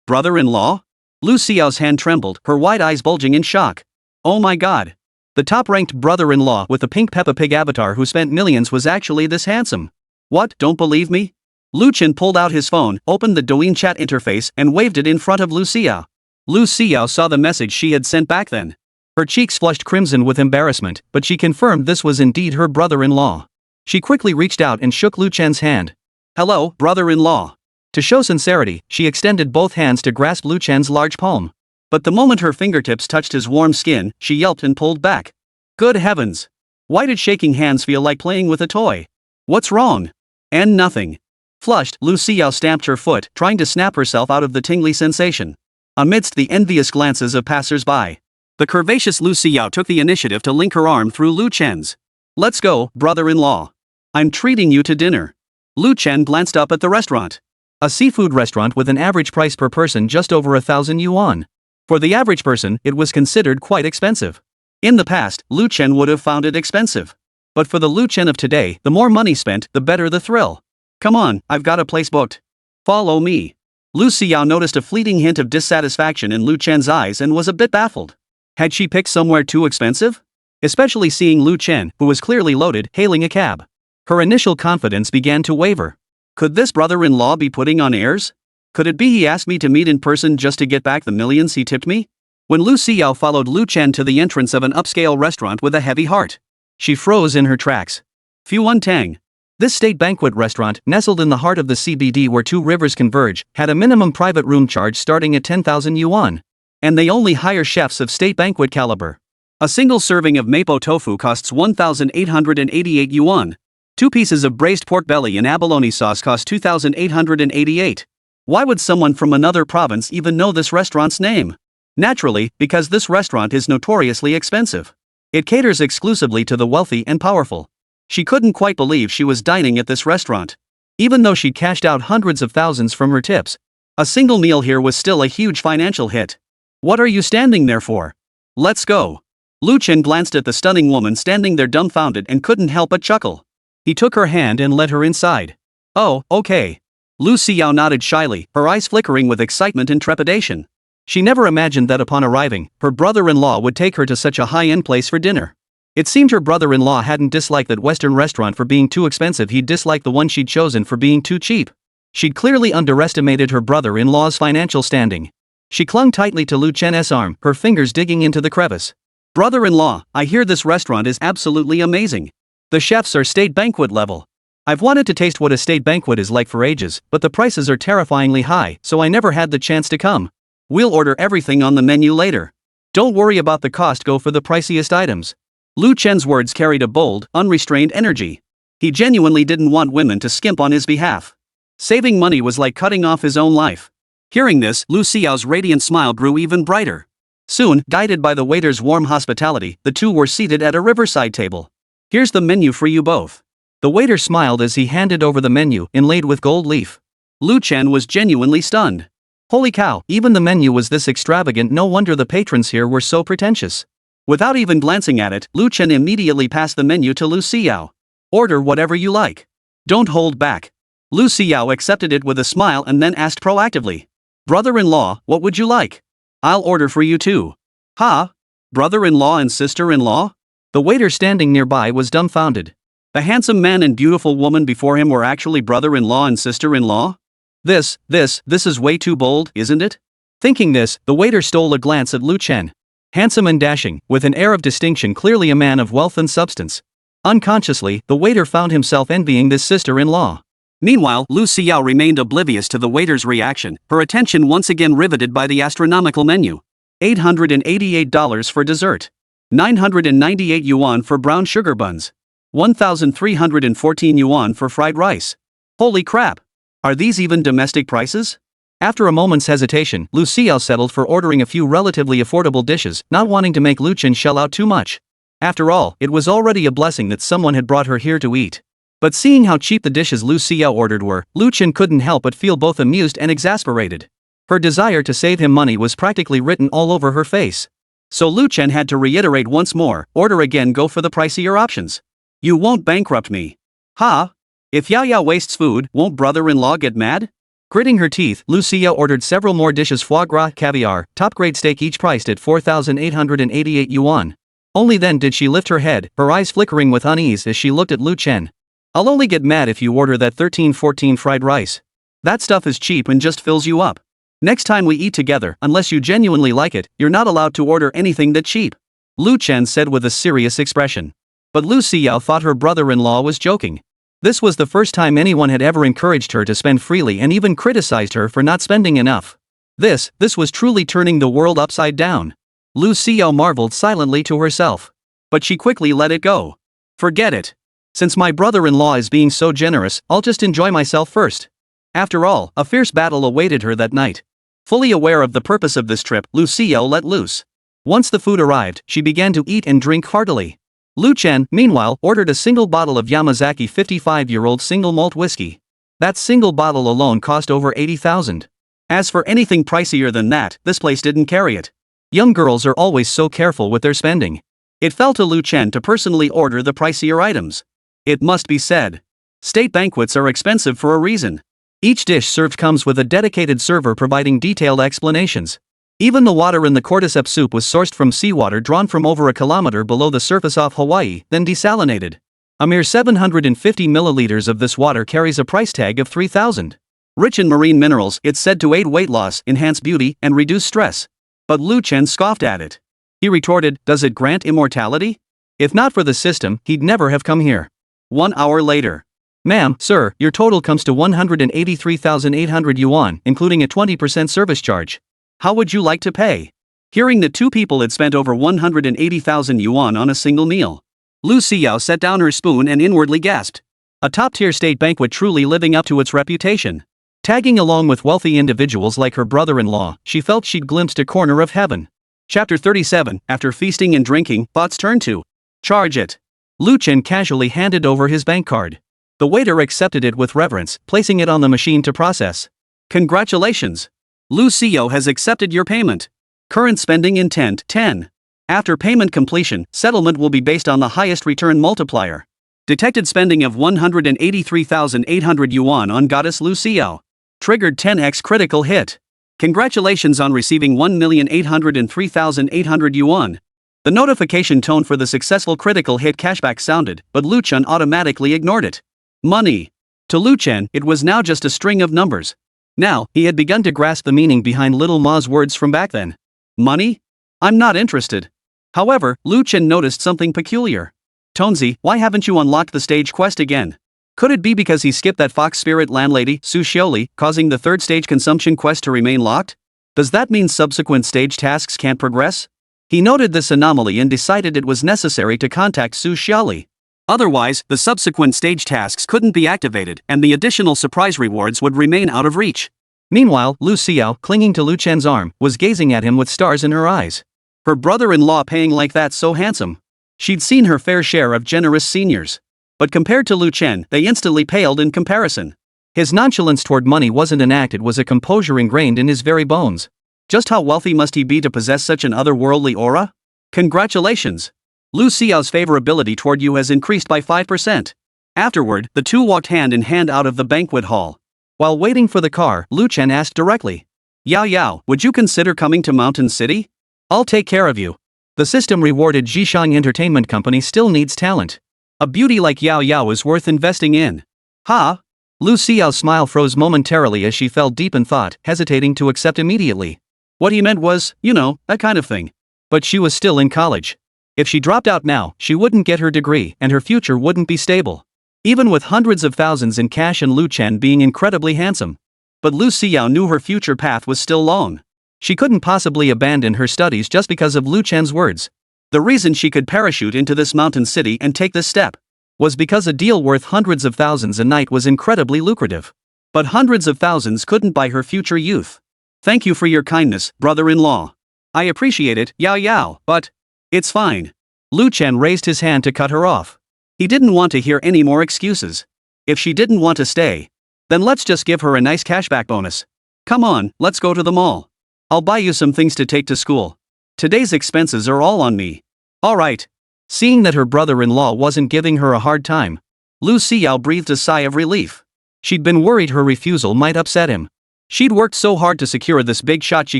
Brother-in-law? Lu Xiao's hand trembled, her wide eyes bulging in shock. Oh my god. The top-ranked brother-in-law with the pink Peppa Pig avatar who spent millions was actually this handsome. What, don't believe me? Lu Chen pulled out his phone, opened the Douyin chat interface, and waved it in front of Lu Xiao. Lu Xiao saw the message she had sent back then. Her cheeks flushed crimson with embarrassment, but she confirmed this was indeed her brother-in-law. She quickly reached out and shook Lu Chen's hand. Hello, brother-in-law. To show sincerity, she extended both hands to grasp Lu Chen's large palm. But the moment her fingertips touched his warm skin, she yelped and pulled back. Good heavens! Why did shaking hands feel like playing with a toy? What's wrong? And nothing. Flushed, Lu Xiao stamped her foot, trying to snap herself out of the tingly sensation. Amidst the envious glances of passers-by, the curvaceous Lu Xiao took the initiative to link her arm through Lu Chen's. Let's go, brother-in-law. I'm treating you to dinner. Lu Chen glanced up at the restaurant. A seafood restaurant with an average price per person just over 1,000 yuan. For the average person, it was considered quite expensive. In the past, Lu Chen would have found it expensive. But for the Lu Chen of today, the more money spent, the better the thrill. Come on, I've got a place booked. Follow me. Lu Xiao noticed a fleeting hint of dissatisfaction in Lu Chen's eyes and was a bit baffled. Had she picked somewhere too expensive? Especially seeing Lu Chen, who was clearly loaded, hailing a cab. Her initial confidence began to waver. Could this brother-in-law be putting on airs? Could it be he asked me to meet in person just to get back the millions he tipped me? When Lu Xiao followed Lu Chen to the entrance of an upscale restaurant with a heavy heart, she froze in her tracks. Fuan Tang. This state banquet restaurant, nestled in the heart of the CBD where two rivers converge, had a minimum private room charge starting at 10,000 yuan. And they only hire chefs of state banquet caliber. A single serving of mapo tofu costs 1,888 yuan. 2 pieces of braised pork belly in abalone sauce cost 2,888. Why would someone from another province even know this restaurant's name? Naturally, because this restaurant is notoriously expensive. It caters exclusively to the wealthy and powerful. She couldn't quite believe she was dining at this restaurant. Even though she'd cashed out hundreds of thousands from her tips, a single meal here was still a huge financial hit. What are you standing there for? Let's go. Lu Chen glanced at the stunning woman standing there dumbfounded and couldn't help but chuckle. He took her hand and led her inside. Oh, okay. Lu Xiao nodded shyly, her eyes flickering with excitement and trepidation. She never imagined that upon arriving, her brother-in-law would take her to such a high-end place for dinner. It seemed her brother-in-law hadn't disliked that Western restaurant for being too expensive, he'd disliked the one she'd chosen for being too cheap. She'd clearly underestimated her brother-in-law's financial standing. She clung tightly to Lu Chen's arm, her fingers digging into the crevice. Brother-in-law, I hear this restaurant is absolutely amazing. The chefs are state banquet level. I've wanted to taste what a state banquet is like for ages, but the prices are terrifyingly high, so I never had the chance to come. We'll order everything on the menu later. Don't worry about the cost, go for the priciest items. Lu Chen's words carried a bold, unrestrained energy. He genuinely didn't want women to skimp on his behalf. Saving money was like cutting off his own life. Hearing this, Lu Xiao's radiant smile grew even brighter. Soon, guided by the waiter's warm hospitality, the two were seated at a riverside table. Here's the menu for you both. The waiter smiled as he handed over the menu, inlaid with gold leaf. Lu Chen was genuinely stunned. Holy cow, even the menu was this extravagant, no wonder the patrons here were so pretentious. Without even glancing at it, Lu Chen immediately passed the menu to Lu Xiao. Order whatever you like. Don't hold back. Lu Xiao accepted it with a smile and then asked proactively. Brother-in-law, what would you like? I'll order for you too. Ha? Brother-in-law and sister-in-law? The waiter standing nearby was dumbfounded. The handsome man and beautiful woman before him were actually brother-in-law and sister-in-law? This is way too bold, isn't it? Thinking this, the waiter stole a glance at Lu Chen. Handsome and dashing, with an air of distinction, clearly a man of wealth and substance. Unconsciously, the waiter found himself envying this sister-in-law. Meanwhile, Lu Xiao remained oblivious to the waiter's reaction, her attention once again riveted by the astronomical menu. $888 for dessert. 998 yuan for brown sugar buns. 1,314 yuan for fried rice. Holy crap! Are these even domestic prices? After a moment's hesitation, Lu Xiao settled for ordering a few relatively affordable dishes, not wanting to make Lu Chen shell out too much. After all, it was already a blessing that someone had brought her here to eat. But seeing how cheap the dishes Lu Xiao ordered were, Lu Chen couldn't help but feel both amused and exasperated. Her desire to save him money was practically written all over her face. So Lu Chen had to reiterate once more, order again, go for the pricier options. You won't bankrupt me. Ha? If Yao wastes food, won't brother-in-law get mad? Gritting her teeth, Lu Xiao ordered several more dishes: foie gras, caviar, top-grade steak, each priced at 4,888 yuan. Only then did she lift her head, her eyes flickering with unease as she looked at Lu Chen. I'll only get mad if you order that 1314 fried rice. That stuff is cheap and just fills you up. Next time we eat together, unless you genuinely like it, you're not allowed to order anything that cheap. Lu Chen said with a serious expression. But Lu Xiao thought her brother-in-law was joking. This was the first time anyone had ever encouraged her to spend freely and even criticized her for not spending enough. This was truly turning the world upside down. Lu Xiao marveled silently to herself. But she quickly let it go. Forget it. Since my brother-in-law is being so generous, I'll just enjoy myself first. After all, a fierce battle awaited her that night. Fully aware of the purpose of this trip, Lu Xiao let loose. Once the food arrived, she began to eat and drink heartily. Lu Chen, meanwhile, ordered a single bottle of Yamazaki 55-year-old single malt whiskey. That single bottle alone cost over 80,000. As for anything pricier than that, this place didn't carry it. Young girls are always so careful with their spending. It fell to Lu Chen to personally order the pricier items. It must be said. State banquets are expensive for a reason. Each dish served comes with a dedicated server providing detailed explanations. Even the water in the cordyceps soup was sourced from seawater drawn from over a kilometer below the surface off Hawaii, then desalinated. A mere 750 milliliters of this water carries a price tag of 3,000. Rich in marine minerals, it's said to aid weight loss, enhance beauty, and reduce stress. But Lu Chen scoffed at it. He retorted, does it grant immortality? If not for the system, he'd never have come here. 1 hour later. Ma'am, sir, your total comes to 183,800 yuan, including a 20% service charge. How would you like to pay? Hearing that two people had spent over 180,000 yuan on a single meal, Lu Xiao set down her spoon and inwardly gasped. A top-tier state banquet truly living up to its reputation. Tagging along with wealthy individuals like her brother-in-law, she felt she'd glimpsed a corner of heaven. Chapter 37. After feasting and drinking, thoughts turned to charge it. Lu Chen casually handed over his bank card. The waiter accepted it with reverence, placing it on the machine to process. Congratulations! Lu Xiao has accepted your payment. Current spending intent 10. After payment completion, settlement will be based on the highest return multiplier. Detected spending of 183,800 yuan on goddess Lu Xiao. Triggered 10x critical hit. Congratulations on receiving 1,803,800 yuan. The notification tone for the successful critical hit cashback sounded, but Lu Chen automatically ignored it. Money. To Lu Chen, it was now just a string of numbers. Now, he had begun to grasp the meaning behind Little Ma's words from back then. Money? I'm not interested. However, Lu Chen noticed something peculiar. Tonzi, why haven't you unlocked the stage quest again? Could it be because he skipped that fox spirit landlady, Su Xiaoli, causing the third stage consumption quest to remain locked? Does that mean subsequent stage tasks can't progress? He noted this anomaly and decided it was necessary to contact Su Xiaoli. Otherwise, the subsequent stage tasks couldn't be activated and the additional surprise rewards would remain out of reach. Meanwhile, Lu Xiao, clinging to Lu Chen's arm, was gazing at him with stars in her eyes. Her brother-in-law paying like that, so handsome. She'd seen her fair share of generous seniors. But compared to Lu Chen, they instantly paled in comparison. His nonchalance toward money wasn't an act, it was a composure ingrained in his very bones. Just how wealthy must he be to possess such an otherworldly aura? Congratulations! Lu Xiao's favorability toward you has increased by 5%. Afterward, the two walked hand in hand out of the banquet hall. While waiting for the car, Lu Chen asked directly. Yao Yao, would you consider coming to Mountain City? I'll take care of you. The system-rewarded Ji Xiaoyu Entertainment Company still needs talent. A beauty like Yao Yao is worth investing in. Ha? Lu Xiao's smile froze momentarily as she fell deep in thought, hesitating to accept immediately. What he meant was, that kind of thing. But she was still in college. If she dropped out now, she wouldn't get her degree and her future wouldn't be stable. Even with hundreds of thousands in cash and Lu Chen being incredibly handsome. But Lu Xiao knew her future path was still long. She couldn't possibly abandon her studies just because of Lu Chen's words. The reason she could parachute into this mountain city and take this step was because a deal worth hundreds of thousands a night was incredibly lucrative. But hundreds of thousands couldn't buy her future youth. Thank you for your kindness, brother-in-law. I appreciate it, Yao Yao, but it's fine. Lu Chen raised his hand to cut her off. He didn't want to hear any more excuses. If she didn't want to stay, then let's just give her a nice cashback bonus. Come on, let's go to the mall. I'll buy you some things to take to school. Today's expenses are all on me. Alright. Seeing that her brother-in-law wasn't giving her a hard time, Lu Xiao breathed a sigh of relief. She'd been worried her refusal might upset him. She'd worked so hard to secure this big shot she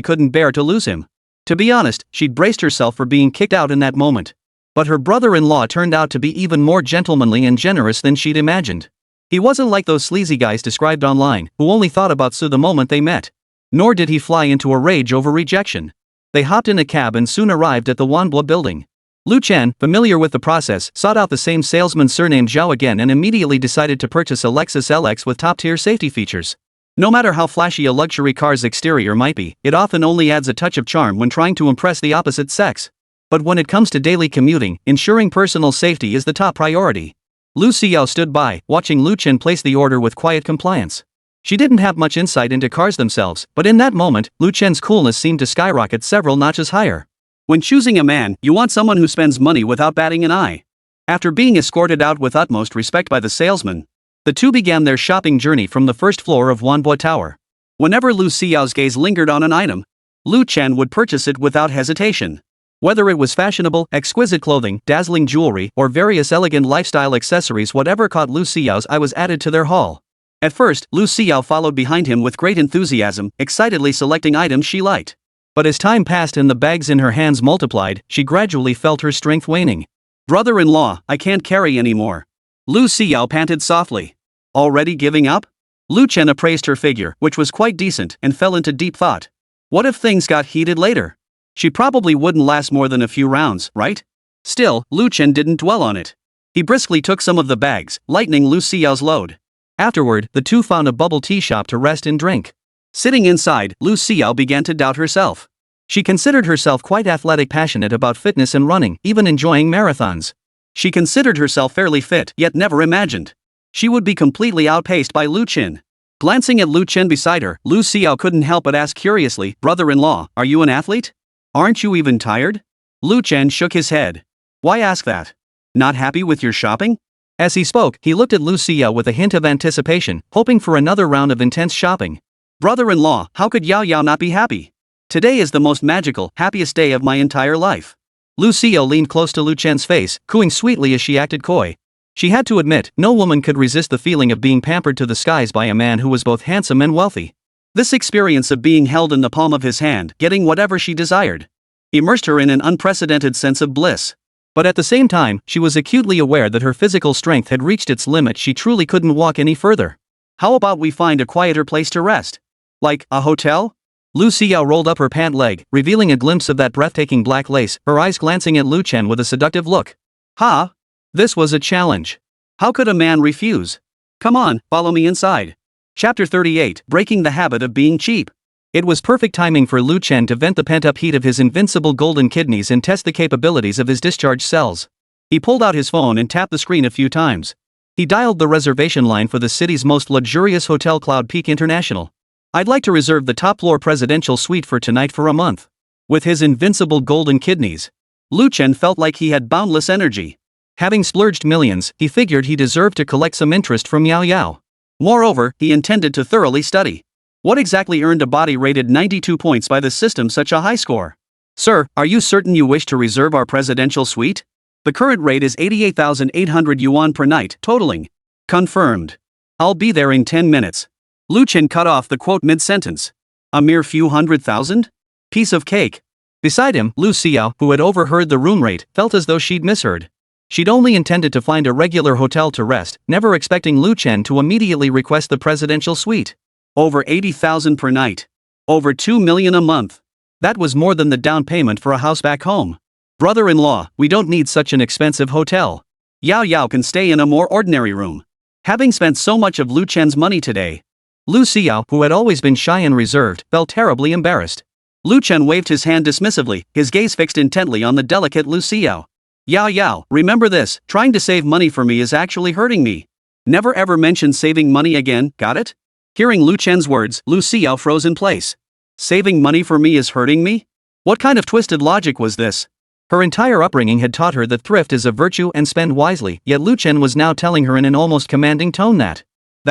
couldn't bear to lose him. To be honest, she'd braced herself for being kicked out in that moment. But her brother-in-law turned out to be even more gentlemanly and generous than she'd imagined. He wasn't like those sleazy guys described online, who only thought about Su the moment they met. Nor did he fly into a rage over rejection. They hopped in a cab and soon arrived at the Wanbla building. Lu Chen, familiar with the process, sought out the same salesman surnamed Zhao again and immediately decided to purchase a Lexus LX with top-tier safety features. No matter how flashy a luxury car's exterior might be, it often only adds a touch of charm when trying to impress the opposite sex. But when it comes to daily commuting, ensuring personal safety is the top priority. Lu Xiao stood by, watching Lu Chen place the order with quiet compliance. She didn't have much insight into cars themselves, but in that moment, Lu Chen's coolness seemed to skyrocket several notches higher. When choosing a man, you want someone who spends money without batting an eye. After being escorted out with utmost respect by the salesman, the two began their shopping journey from the first floor of Wanbo Tower. Whenever Lu Xiao's gaze lingered on an item, Lu Chen would purchase it without hesitation. Whether it was fashionable, exquisite clothing, dazzling jewelry, or various elegant lifestyle accessories, whatever caught Lu Xiao's eye was added to their haul. At first, Lu Xiao followed behind him with great enthusiasm, excitedly selecting items she liked. But as time passed and the bags in her hands multiplied, she gradually felt her strength waning. Brother-in-law, I can't carry anymore. Lu Xiao panted softly. Already giving up? Lu Chen appraised her figure, which was quite decent, and fell into deep thought. What if things got heated later? She probably wouldn't last more than a few rounds, right? Still, Lu Chen didn't dwell on it. He briskly took some of the bags, lightening Lu Xiao's load. Afterward, the two found a bubble tea shop to rest and drink. Sitting inside, Lu Xiao began to doubt herself. She considered herself quite athletic, passionate about fitness and running, even enjoying marathons. She considered herself fairly fit, yet never imagined she would be completely outpaced by Lu Chen. Glancing at Lu Chen beside her, Lu Xiao couldn't help but ask curiously, "Brother-in-law, are you an athlete? Aren't you even tired?" Lu Chen shook his head. "Why ask that? Not happy with your shopping?" As he spoke, he looked at Lu Xiao with a hint of anticipation, hoping for another round of intense shopping. "Brother-in-law, how could Yao Yao not be happy? Today is the most magical, happiest day of my entire life." Lu Xiao leaned close to Lu Chen's face, cooing sweetly as she acted coy. She had to admit, no woman could resist the feeling of being pampered to the skies by a man who was both handsome and wealthy. This experience of being held in the palm of his hand, getting whatever she desired, immersed her in an unprecedented sense of bliss. But at the same time, she was acutely aware that her physical strength had reached its limit. She truly couldn't walk any further. "How about we find a quieter place to rest? Like a hotel?" Lu Xiao rolled up her pant leg, revealing a glimpse of that breathtaking black lace, her eyes glancing at Lu Chen with a seductive look. "Ha! This was a challenge. How could a man refuse? Come on, follow me inside." Chapter 38, Breaking the Habit of Being Cheap. It was perfect timing for Lu Chen to vent the pent-up heat of his invincible golden kidneys and test the capabilities of his discharge cells. He pulled out his phone and tapped the screen a few times. He dialed the reservation line for the city's most luxurious hotel, Cloud Peak International. "I'd like to reserve the top-floor presidential suite for tonight for a month." With his invincible golden kidneys, Lu Chen felt like he had boundless energy. Having splurged millions, he figured he deserved to collect some interest from Yao Yao. Moreover, he intended to thoroughly study. What exactly earned a body rated 92 points by the system such a high score? "Sir, are you certain you wish to reserve our presidential suite? The current rate is 88,800 yuan per night, totaling." "Confirmed. I'll be there in 10 minutes. Lu Chen cut off the quote mid-sentence. "A mere few 100,000? Piece of cake." Beside him, Lu Xiao, who had overheard the room rate, felt as though she'd misheard. She'd only intended to find a regular hotel to rest, never expecting Lu Chen to immediately request the presidential suite. Over 80,000 per night. Over 2 million a month. That was more than the down payment for a house back home. "Brother-in-law, we don't need such an expensive hotel. Yao Yao can stay in a more ordinary room." Having spent so much of Lu Chen's money today, Lu Xiao, who had always been shy and reserved, felt terribly embarrassed. Lu Chen waved his hand dismissively, his gaze fixed intently on the delicate Lu Xiao. "Yao Yao, remember this, trying to save money for me is actually hurting me. Never ever mention saving money again, got it?" Hearing Lu Chen's words, Lu Xiao froze in place. "Saving money for me is hurting me? What kind of twisted logic was this?" Her entire upbringing had taught her that thrift is a virtue and spend wisely, yet Lu Chen was now telling her in an almost commanding tone that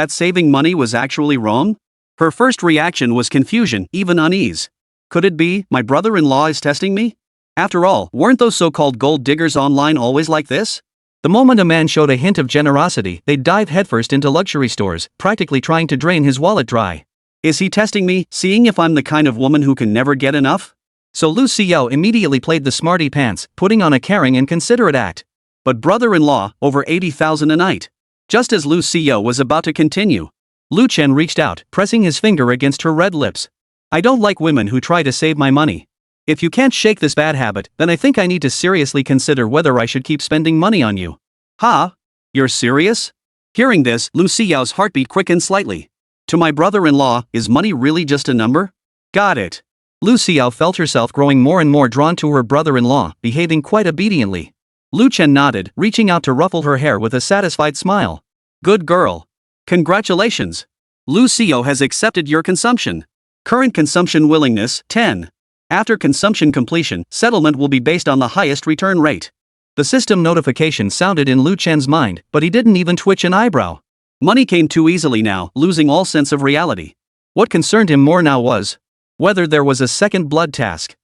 saving money was actually wrong? Her first reaction was confusion, even unease. Could it be, my brother-in-law is testing me? After all, weren't those so-called gold diggers online always like this? The moment a man showed a hint of generosity, they'd dive headfirst into luxury stores, practically trying to drain his wallet dry. Is he testing me, seeing if I'm the kind of woman who can never get enough? So Lu Xiao immediately played the smarty pants, putting on a caring and considerate act. "But brother-in-law, over 80,000 a night." Just as Lu Xiao was about to continue, Lu Chen reached out, pressing his finger against her red lips. "I don't like women who try to save my money. If you can't shake this bad habit, then I think I need to seriously consider whether I should keep spending money on you." "Ha? You're serious?" Hearing this, Lu Xiao's heartbeat quickened slightly. "To my brother-in-law, is money really just a number?" "Got it." Lu Xiao felt herself growing more and more drawn to her brother-in-law, behaving quite obediently. Lu Chen nodded, reaching out to ruffle her hair with a satisfied smile. "Good girl. Congratulations. Lu Xiao has accepted your consumption. Current consumption willingness, 10. After consumption completion, settlement will be based on the highest return rate." The system notification sounded in Lu Chen's mind, but he didn't even twitch an eyebrow. Money came too easily now, losing all sense of reality. What concerned him more now was whether there was a second blood task.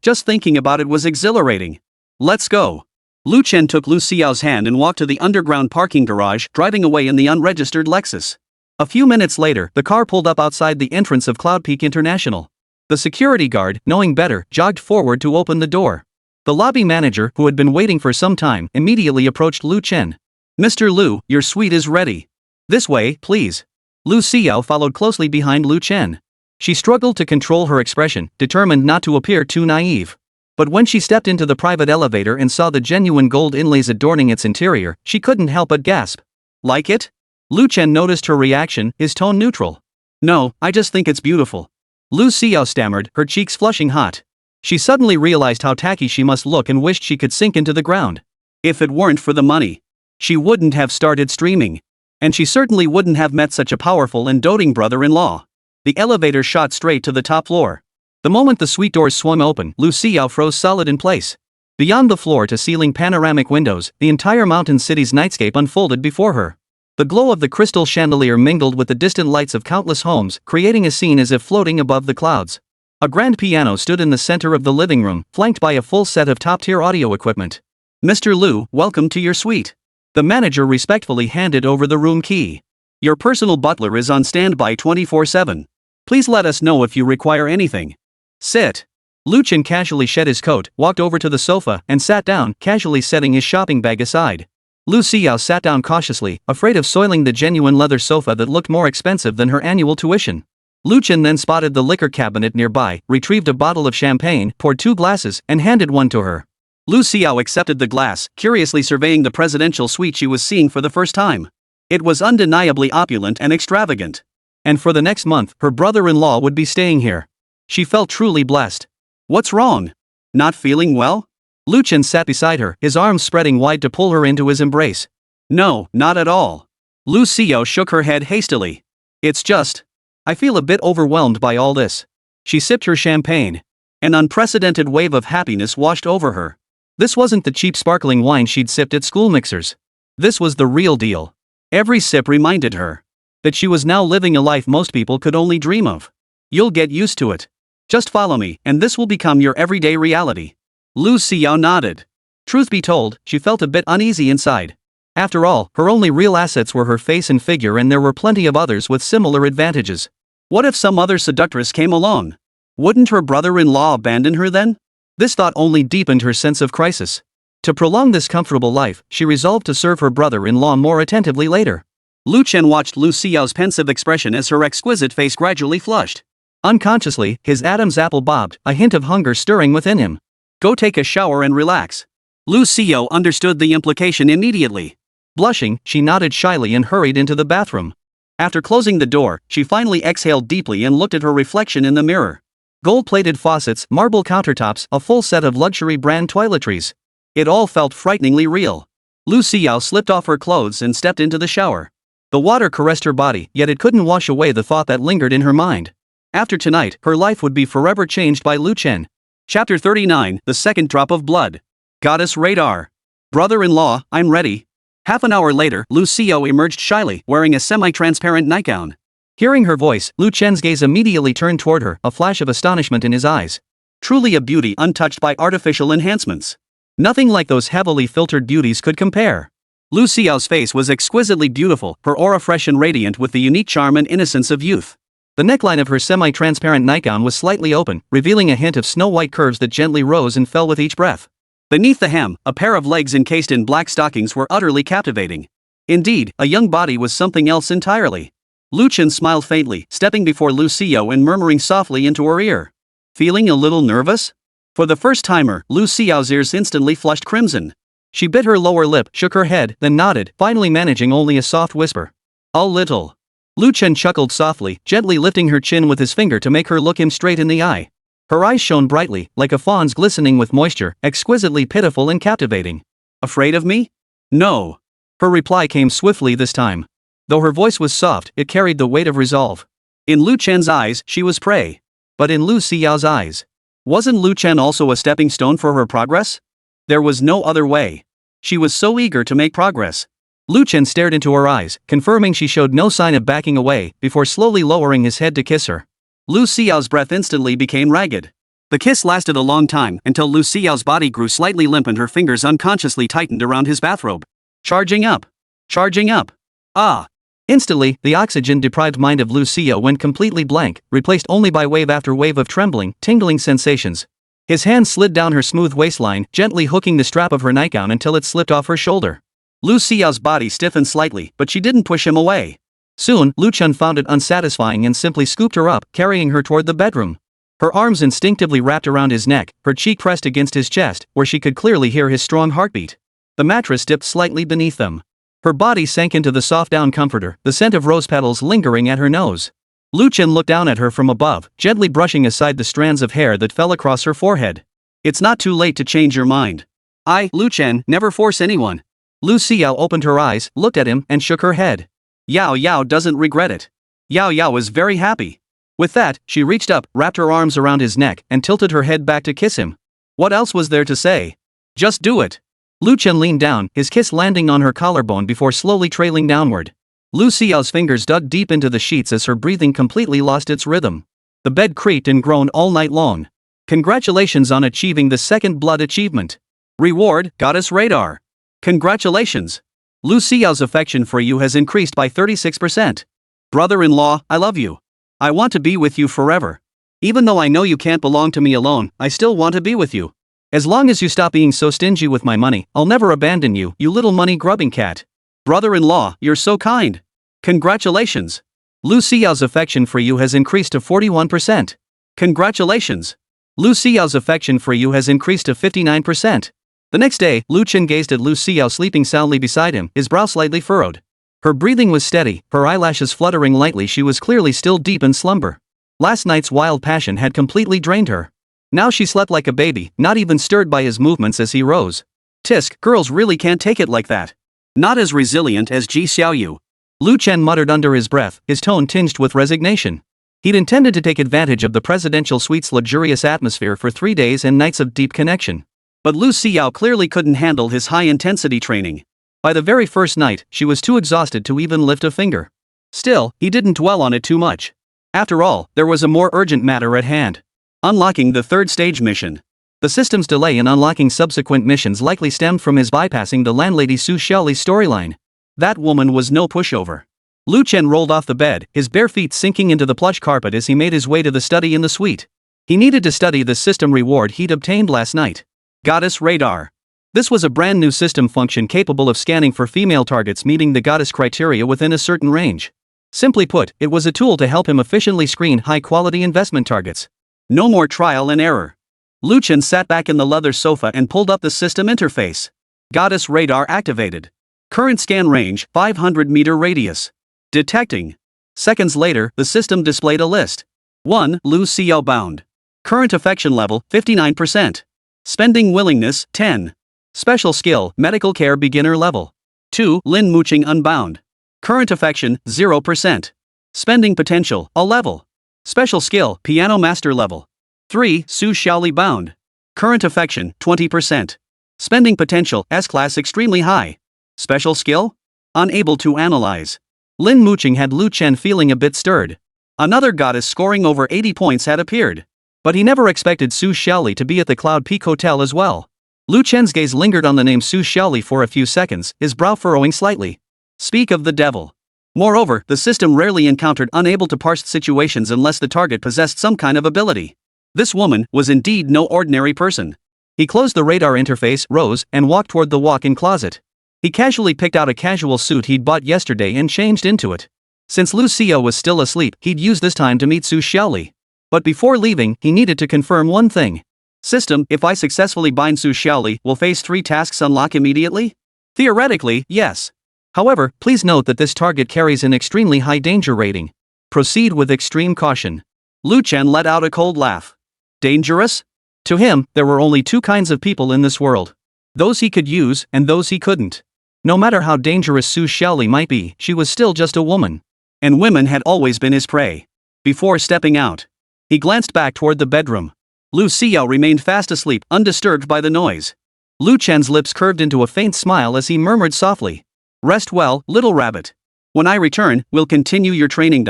Just thinking about it was exhilarating. "Let's go." Lu Chen took Lu Xiao's hand and walked to the underground parking garage, driving away in the unregistered Lexus. A few minutes later, the car pulled up outside the entrance of Cloud Peak International. The security guard, knowing better, jogged forward to open the door. The lobby manager, who had been waiting for some time, immediately approached Lu Chen. "Mr. Lu, your suite is ready. This way, please." Lu Xiao followed closely behind Lu Chen. She struggled to control her expression, determined not to appear too naive. But when she stepped into the private elevator and saw the genuine gold inlays adorning its interior, she couldn't help but gasp. Like it? Lu Chen noticed her reaction, his tone neutral. No, I just think it's beautiful. Lu Xiao stammered, her cheeks flushing hot. She suddenly realized how tacky she must look and wished she could sink into the ground. If it weren't for the money, she wouldn't have started streaming. And she certainly wouldn't have met such a powerful and doting brother-in-law. The elevator shot straight to the top floor. The moment the suite doors swung open, Lu Xiao froze solid in place. Beyond the floor-to-ceiling panoramic windows, the entire mountain city's nightscape unfolded before her. The glow of the crystal chandelier mingled with the distant lights of countless homes, creating a scene as if floating above the clouds. A grand piano stood in the center of the living room, flanked by a full set of top-tier audio equipment. Mr. Lu, welcome to your suite. The manager respectfully handed over the room key. Your personal butler is on standby 24/7. Please let us know if you require anything. Sit. Lu Chen casually shed his coat, walked over to the sofa, and sat down, casually setting his shopping bag aside. Lu Xiao sat down cautiously, afraid of soiling the genuine leather sofa that looked more expensive than her annual tuition. Lu Chen then spotted the liquor cabinet nearby, retrieved a bottle of champagne, poured 2 glasses, and handed one to her. Lu Xiao accepted the glass, curiously surveying the presidential suite she was seeing for the first time. It was undeniably opulent and extravagant. And for the next month, her brother-in-law would be staying here. She felt truly blessed. What's wrong? Not feeling well? Lu Chen sat beside her, his arms spreading wide to pull her into his embrace. No, not at all. Lu Xiao shook her head hastily. It's just, I feel a bit overwhelmed by all this. She sipped her champagne. An unprecedented wave of happiness washed over her. This wasn't the cheap sparkling wine she'd sipped at school mixers. This was the real deal. Every sip reminded her that she was now living a life most people could only dream of. You'll get used to it. Just follow me, and this will become your everyday reality. Lu Xiao nodded. Truth be told, she felt a bit uneasy inside. After all, her only real assets were her face and figure, and there were plenty of others with similar advantages. What if some other seductress came along? Wouldn't her brother-in-law abandon her then? This thought only deepened her sense of crisis. To prolong this comfortable life, she resolved to serve her brother-in-law more attentively later. Lu Chen watched Lu Xiao's pensive expression as her exquisite face gradually flushed. Unconsciously, his Adam's apple bobbed, a hint of hunger stirring within him. Go take a shower and relax. Lu Xiao understood the implication immediately. Blushing, she nodded shyly and hurried into the bathroom. After closing the door, she finally exhaled deeply and looked at her reflection in the mirror. Gold-plated faucets, marble countertops, a full set of luxury brand toiletries. It all felt frighteningly real. Lu Xiao slipped off her clothes and stepped into the shower. The water caressed her body, yet it couldn't wash away the thought that lingered in her mind. After tonight, her life would be forever changed by Lu Chen. Chapter 39, The Second Drop of Blood. Goddess Radar. Brother-in-law, I'm ready. Half an hour later, Lu Xiao emerged shyly, wearing a semi-transparent nightgown. Hearing her voice, Lu Chen's gaze immediately turned toward her, a flash of astonishment in his eyes. Truly a beauty untouched by artificial enhancements. Nothing like those heavily filtered beauties could compare. Lu Xiao's face was exquisitely beautiful, her aura fresh and radiant with the unique charm and innocence of youth. The neckline of her semi-transparent nightgown was slightly open, revealing a hint of snow-white curves that gently rose and fell with each breath. Beneath the hem, a pair of legs encased in black stockings were utterly captivating. Indeed, a young body was something else entirely. Lu Chen smiled faintly, stepping before Lu Xiao and murmuring softly into her ear. Feeling a little nervous? For the first timer, Lu Xiao's ears instantly flushed crimson. She bit her lower lip, shook her head, then nodded, finally managing only a soft whisper. A little. Lu Chen chuckled softly, gently lifting her chin with his finger to make her look him straight in the eye. Her eyes shone brightly, like a fawn's glistening with moisture, exquisitely pitiful and captivating. Afraid of me? No. Her reply came swiftly this time. Though her voice was soft, it carried the weight of resolve. In Lu Chen's eyes, she was prey. But in Lu Xiao's eyes, wasn't Lu Chen also a stepping stone for her progress? There was no other way. She was so eager to make progress. Lu Chen stared into her eyes, confirming she showed no sign of backing away, before slowly lowering his head to kiss her. Lu Xiao's breath instantly became ragged. The kiss lasted a long time, until Lu Xiao's body grew slightly limp and her fingers unconsciously tightened around his bathrobe. Charging up. Charging up. Ah! Instantly, the oxygen-deprived mind of Lu Xiao went completely blank, replaced only by wave after wave of trembling, tingling sensations. His hand slid down her smooth waistline, gently hooking the strap of her nightgown until it slipped off her shoulder. Lu Xiao's body stiffened slightly, but she didn't push him away. Soon, Lu Chen found it unsatisfying and simply scooped her up, carrying her toward the bedroom. Her arms instinctively wrapped around his neck, her cheek pressed against his chest, where she could clearly hear his strong heartbeat. The mattress dipped slightly beneath them. Her body sank into the soft down comforter, the scent of rose petals lingering at her nose. Lu Chen looked down at her from above, gently brushing aside the strands of hair that fell across her forehead. It's not too late to change your mind. I, Lu Chen, never force anyone. Lu Xiao opened her eyes, looked at him, and shook her head. Yao Yao doesn't regret it. Yao Yao is very happy. With that, she reached up, wrapped her arms around his neck, and tilted her head back to kiss him. What else was there to say? Just do it. Lu Chen leaned down, his kiss landing on her collarbone before slowly trailing downward. Lu Xiao's fingers dug deep into the sheets as her breathing completely lost its rhythm. The bed creaked and groaned all night long. Congratulations on achieving the second blood achievement. Reward, Goddess Radar. Congratulations. Lu Xiao's affection for you has increased by 36%. Brother-in-law, I love you. I want to be with you forever. Even though I know you can't belong to me alone, I still want to be with you. As long as you stop being so stingy with my money, I'll never abandon you, you little money-grubbing cat. Brother-in-law, you're so kind. Congratulations. Lu Xiao's affection for you has increased to 41%. Congratulations. Lu Xiao's affection for you has increased to 59%. The next day, Lu Chen gazed at Lu Xiao sleeping soundly beside him, his brow slightly furrowed. Her breathing was steady, her eyelashes fluttering lightly. She was clearly still deep in slumber. Last night's wild passion had completely drained her. Now she slept like a baby, not even stirred by his movements as he rose. Tisk, girls really can't take it like that. Not as resilient as Ji Xiaoyu. Lu Chen muttered under his breath, his tone tinged with resignation. He'd intended to take advantage of the presidential suite's luxurious atmosphere for 3 days and nights of deep connection. But Lu Xiao clearly couldn't handle his high-intensity training. By the very first night, she was too exhausted to even lift a finger. Still, he didn't dwell on it too much. After all, there was a more urgent matter at hand. Unlocking the third stage mission. The system's delay in unlocking subsequent missions likely stemmed from his bypassing the landlady Su Xiaoli's storyline. That woman was no pushover. Lu Chen rolled off the bed, his bare feet sinking into the plush carpet as he made his way to the study in the suite. He needed to study the system reward he'd obtained last night. Goddess Radar. This was a brand new system function capable of scanning for female targets meeting the goddess criteria within a certain range. Simply put, it was a tool to help him efficiently screen high-quality investment targets. No more trial and error. Lu Chen sat back in the leather sofa and pulled up the system interface. Goddess Radar activated. Current scan range, 500-meter radius. Detecting. Seconds later, the system displayed a list. 1. Lu Xiao bound. Current affection level, 59%. Spending willingness, 10. Special skill, medical care beginner level. 2. Lin Yuqing unbound. Current affection, 0%. Spending potential, a level. Special skill, piano master level. 3. Su Xiaoli bound. Current affection, 20%. Spending potential, S-class extremely high. Special skill? Unable to analyze. Lin Yuqing had Lu Chen feeling a bit stirred. Another goddess scoring over 80 points had appeared. But he never expected Su Xiaoli to be at the Cloud Peak Hotel as well. Lu Chen's gaze lingered on the name Su Xiaoli for a few seconds, his brow furrowing slightly. Speak of the devil. Moreover, the system rarely encountered unable to parse situations unless the target possessed some kind of ability. This woman was indeed no ordinary person. He closed the radar interface, rose, and walked toward the walk-in closet. He casually picked out a casual suit he'd bought yesterday and changed into it. Since Lu Xiao was still asleep, he'd use this time to meet Su Xiaoli. But before leaving, he needed to confirm one thing. System, if I successfully bind Su Xiaoli, will phase 3 tasks unlock immediately? Theoretically, yes. However, please note that this target carries an extremely high danger rating. Proceed with extreme caution. Lu Chen let out a cold laugh. Dangerous? To him, there were only 2 kinds of people in this world. Those he could use, and those he couldn't. No matter how dangerous Su Xiaoli might be, she was still just a woman. And women had always been his prey. Before stepping out, he glanced back toward the bedroom. Lu Xiao remained fast asleep, undisturbed by the noise. Lu Chen's lips curved into a faint smile as he murmured softly. Rest well, little rabbit. When I return, we'll continue your training.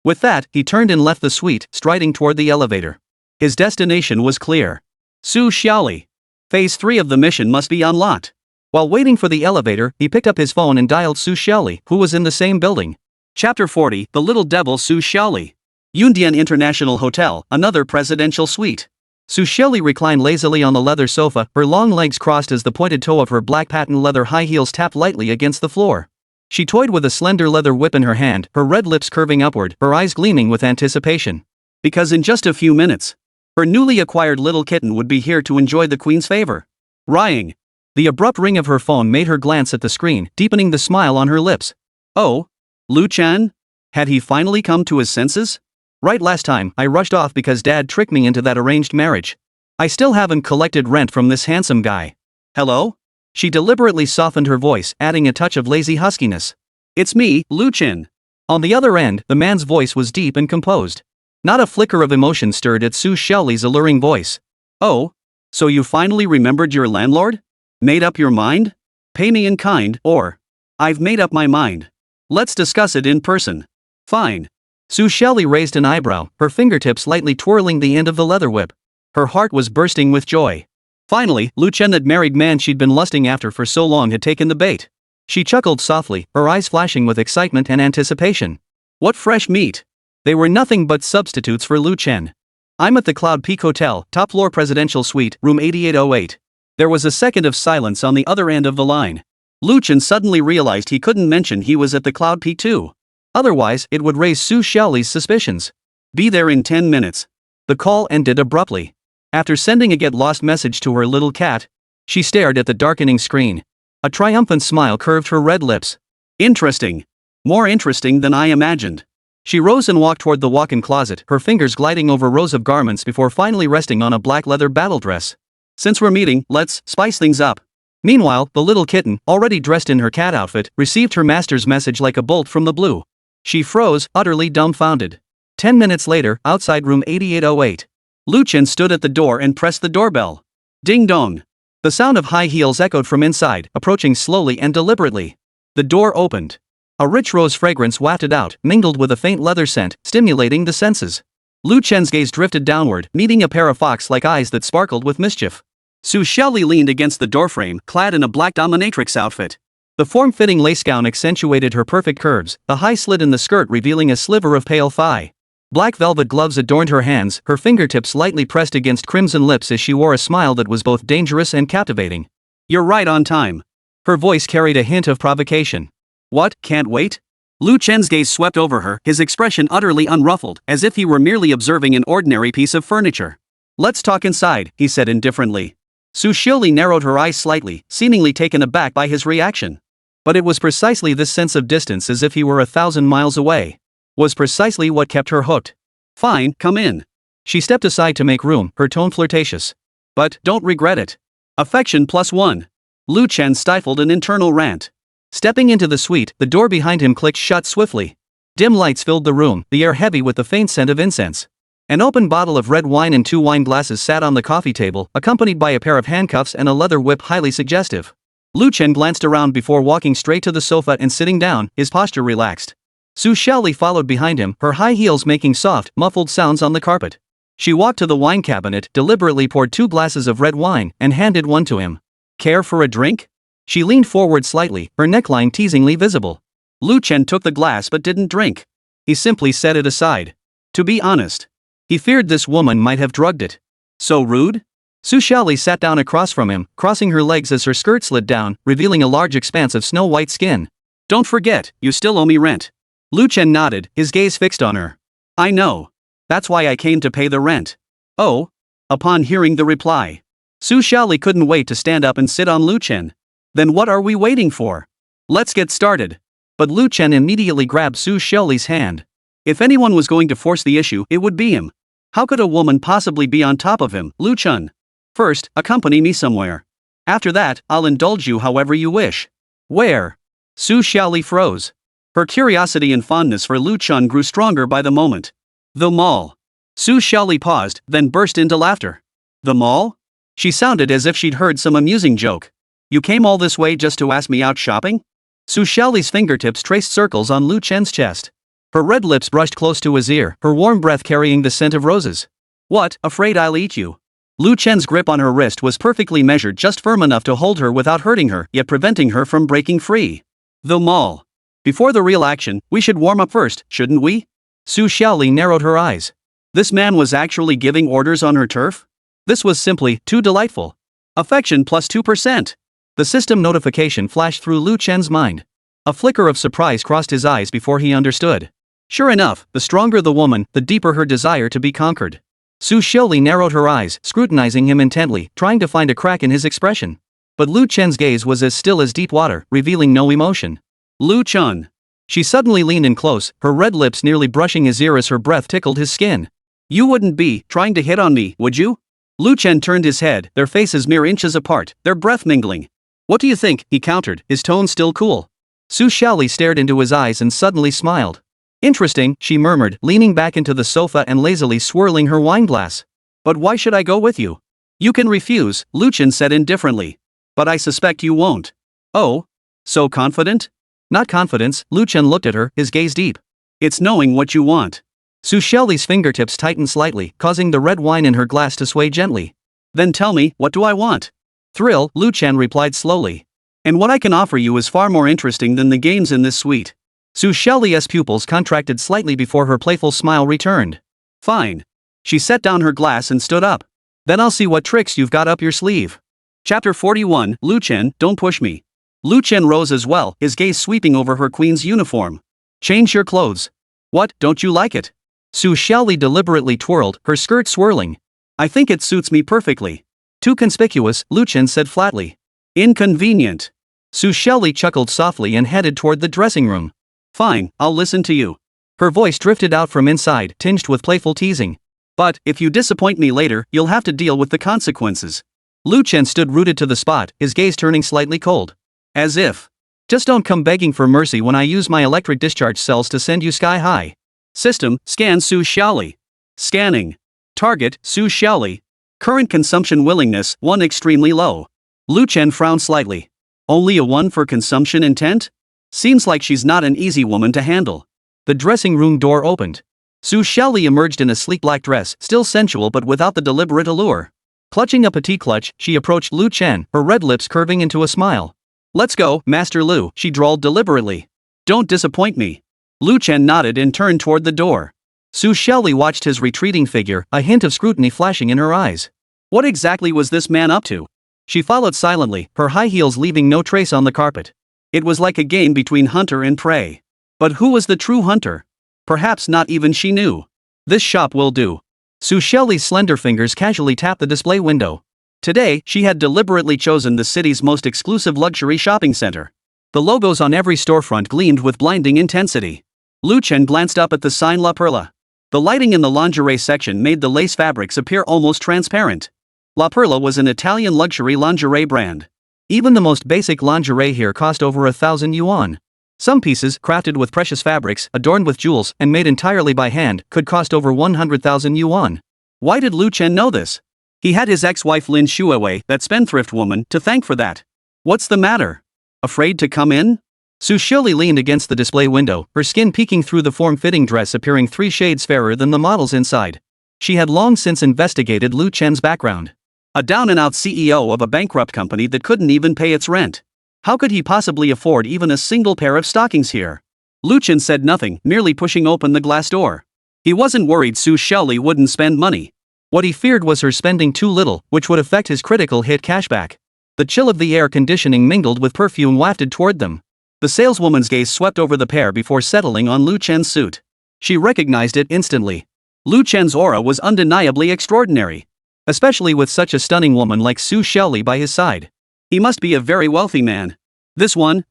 With that, he turned and left the suite, striding toward the elevator. His destination was clear. Su Xiaoli. Phase 3 of the mission must be unlocked. While waiting for the elevator, he picked up his phone and dialed Su Xiaoli, who was in the same building. Chapter 40, The Little Devil Su Xiaoli. Yundian International Hotel, another presidential suite. Su Xiaoli reclined lazily on the leather sofa, her long legs crossed as the pointed toe of her black patent leather high heels tapped lightly against the floor. She toyed with a slender leather whip in her hand, her red lips curving upward, her eyes gleaming with anticipation. Because in just a few minutes, Her newly acquired little kitten would be here to enjoy the queen's favor. Ring. The abrupt ring of her phone made her glance at the screen, deepening the smile on her lips. Oh? Lu Chen? Had he finally come to his senses? Right, last time I rushed off because Dad tricked me into that arranged marriage. I still haven't collected rent from this handsome guy. Hello? She deliberately softened her voice, adding a touch of lazy huskiness. It's me, Lu Chen. On the other end, the man's voice was deep and composed. Not a flicker of emotion stirred at Su Xiaoli's alluring voice. Oh? So you finally remembered your landlord? Made up your mind? Pay me in kind, or... I've made up my mind. Let's discuss it in person. Fine. Su Xiaoli raised an eyebrow, her fingertips lightly twirling the end of the leather whip. Her heart was bursting with joy. Finally, Lu Chen, that married man she'd been lusting after for so long, had taken the bait. She chuckled softly, her eyes flashing with excitement and anticipation. What fresh meat? They were nothing but substitutes for Lu Chen. I'm at the Cloud Peak Hotel, top floor presidential suite, room 8808. There was a second of silence on the other end of the line. Lu Chen suddenly realized he couldn't mention he was at the Cloud Peak too. Otherwise, it would raise Su Xiaoli's suspicions. Be there in 10 minutes. The call ended abruptly. After sending a get-lost message to her little cat, she stared at the darkening screen. A triumphant smile curved her red lips. Interesting. More interesting than I imagined. She rose and walked toward the walk-in closet, her fingers gliding over rows of garments before finally resting on a black leather battle dress. Since we're meeting, let's spice things up. Meanwhile, the little kitten, already dressed in her cat outfit, received her master's message like a bolt from the blue. She froze, utterly dumbfounded. 10 minutes later, outside room 8808. Lu Chen stood at the door and pressed the doorbell. Ding dong. The sound of high heels echoed from inside, approaching slowly and deliberately. The door opened. A rich rose fragrance wafted out, mingled with a faint leather scent, stimulating the senses. Lu Chen's gaze drifted downward, meeting a pair of fox-like eyes that sparkled with mischief. Su Xiaoli leaned against the doorframe, clad in a black dominatrix outfit. The form-fitting lace gown accentuated her perfect curves, the high slit in the skirt revealing a sliver of pale thigh. Black velvet gloves adorned her hands, her fingertips lightly pressed against crimson lips as she wore a smile that was both dangerous and captivating. You're right on time. Her voice carried a hint of provocation. What, can't wait? Lu Chen's gaze swept over her, his expression utterly unruffled, as if he were merely observing an ordinary piece of furniture. Let's talk inside, he said indifferently. Su Xiaoli narrowed her eyes slightly, seemingly taken aback by his reaction. But it was precisely this sense of distance, as if he were 1,000 miles away, was precisely what kept her hooked. Fine, come in. She stepped aside to make room, her tone flirtatious. But don't regret it. Affection +1. Lu Chen stifled an internal rant. Stepping into the suite, the door behind him clicked shut swiftly. Dim lights filled the room, the air heavy with the faint scent of incense. An open bottle of red wine and 2 wine glasses sat on the coffee table, accompanied by a pair of handcuffs and a leather whip highly suggestive. Lu Chen glanced around before walking straight to the sofa and sitting down, his posture relaxed. Su Xiaoli followed behind him, her high heels making soft, muffled sounds on the carpet. She walked to the wine cabinet, deliberately poured 2 glasses of red wine, and handed one to him. Care for a drink? She leaned forward slightly, her neckline teasingly visible. Lu Chen took the glass but didn't drink. He simply set it aside. To be honest, he feared this woman might have drugged it. So rude? Su Xiaoli sat down across from him, crossing her legs as her skirt slid down, revealing a large expanse of snow-white skin. Don't forget, you still owe me rent. Lu Chen nodded, his gaze fixed on her. I know. That's why I came to pay the rent. Oh? Upon hearing the reply, Su Xiaoli couldn't wait to stand up and sit on Lu Chen. Then what are we waiting for? Let's get started. But Lu Chen immediately grabbed Su Xiaoli's hand. If anyone was going to force the issue, it would be him. How could a woman possibly be on top of him, Lu Chen? First, accompany me somewhere. After that, I'll indulge you however you wish. Where? Su Xiaoli froze. Her curiosity and fondness for Lu Chen grew stronger by the moment. The mall. Su Xiaoli paused, then burst into laughter. The mall? She sounded as if she'd heard some amusing joke. You came all this way just to ask me out shopping? Su Xiaoli's fingertips traced circles on Lu Chen's chest. Her red lips brushed close to his ear, her warm breath carrying the scent of roses. What, afraid I'll eat you? Lu Chen's grip on her wrist was perfectly measured, just firm enough to hold her without hurting her, yet preventing her from breaking free. The mall. Before the real action, we should warm up first, shouldn't we? Su Xiaoli narrowed her eyes. This man was actually giving orders on her turf? This was simply too delightful. Affection +2%. The system notification flashed through Lu Chen's mind. A flicker of surprise crossed his eyes before he understood. Sure enough, the stronger the woman, the deeper her desire to be conquered. Su Xiaoli narrowed her eyes, scrutinizing him intently, trying to find a crack in his expression. But Lu Chen's gaze was as still as deep water, revealing no emotion. Lu Chen. She suddenly leaned in close, her red lips nearly brushing his ear as her breath tickled his skin. You wouldn't be trying to hit on me, would you? Lu Chen turned his head, their faces mere inches apart, their breath mingling. What do you think? He countered, his tone still cool. Su Xiaoli stared into his eyes and suddenly smiled. Interesting, she murmured, leaning back into the sofa and lazily swirling her wine glass. But why should I go with you? You can refuse, Lu Chen said indifferently. But I suspect you won't. Oh? So confident? Not confidence, Lu Chen looked at her, his gaze deep. It's knowing what you want. Su Xiaoli's fingertips tightened slightly, causing the red wine in her glass to sway gently. Then tell me, what do I want? Thrill, Lu Chen replied slowly. And what I can offer you is far more interesting than the games in this suite. Su Xiaoli's pupils contracted slightly before her playful smile returned. Fine. She set down her glass and stood up. Then I'll see what tricks you've got up your sleeve. Chapter 41, Lu Chen, don't push me. Lu Chen rose as well, his gaze sweeping over her queen's uniform. Change your clothes. What, don't you like it? Su Xiaoli deliberately twirled, her skirt swirling. I think it suits me perfectly. Too conspicuous, Lu Chen said flatly. Inconvenient. Su Xiaoli chuckled softly and headed toward the dressing room. Fine, I'll listen to you. Her voice drifted out from inside, tinged with playful teasing. But, if you disappoint me later, you'll have to deal with the consequences. Lu Chen stood rooted to the spot, his gaze turning slightly cold. As if. Just don't come begging for mercy when I use my electric discharge cells to send you sky high. System, scan Su Xiaoli. Scanning. Target, Su Xiaoli. Current consumption willingness, 1 extremely low. Lu Chen frowned slightly. Only a 1 for consumption intent? Seems like she's not an easy woman to handle. The dressing room door opened. Su Xiaoli emerged in a sleek black dress, still sensual but without the deliberate allure. Clutching a petite clutch, she approached Lu Chen, her red lips curving into a smile. Let's go, Master Lu, she drawled deliberately. Don't disappoint me. Lu Chen nodded and turned toward the door. Su Xiaoli watched his retreating figure, a hint of scrutiny flashing in her eyes. What exactly was this man up to? She followed silently, her high heels leaving no trace on the carpet. It was like a game between hunter and prey. But who was the true hunter? Perhaps not even she knew. This shop will do. Su Xiaoli's slender fingers casually tapped the display window. Today, she had deliberately chosen the city's most exclusive luxury shopping center. The logos on every storefront gleamed with blinding intensity. Lu Chen glanced up at the sign La Perla. The lighting in the lingerie section made the lace fabrics appear almost transparent. La Perla was an Italian luxury lingerie brand. Even the most basic lingerie here cost over 1,000 yuan. Some pieces, crafted with precious fabrics, adorned with jewels, and made entirely by hand, could cost over 100,000 yuan. Why did Lu Chen know this? He had his ex-wife Lin Yuqing, that spendthrift woman, to thank for that. What's the matter? Afraid to come in? Su Xiaoli leaned against the display window, her skin peeking through the form-fitting dress appearing 3 shades fairer than the models inside. She had long since investigated Lu Chen's background. A down-and-out CEO of a bankrupt company that couldn't even pay its rent. How could he possibly afford even a single pair of stockings here? Lu Chen said nothing, merely pushing open the glass door. He wasn't worried Su Xiaoli wouldn't spend money. What he feared was her spending too little, which would affect his critical hit cashback. The chill of the air conditioning mingled with perfume wafted toward them. The saleswoman's gaze swept over the pair before settling on Lu Chen's suit. She recognized it instantly. Lu Chen's aura was undeniably extraordinary. Especially with such a stunning woman like Su Xiaoli by his side. He must be a very wealthy man. This one,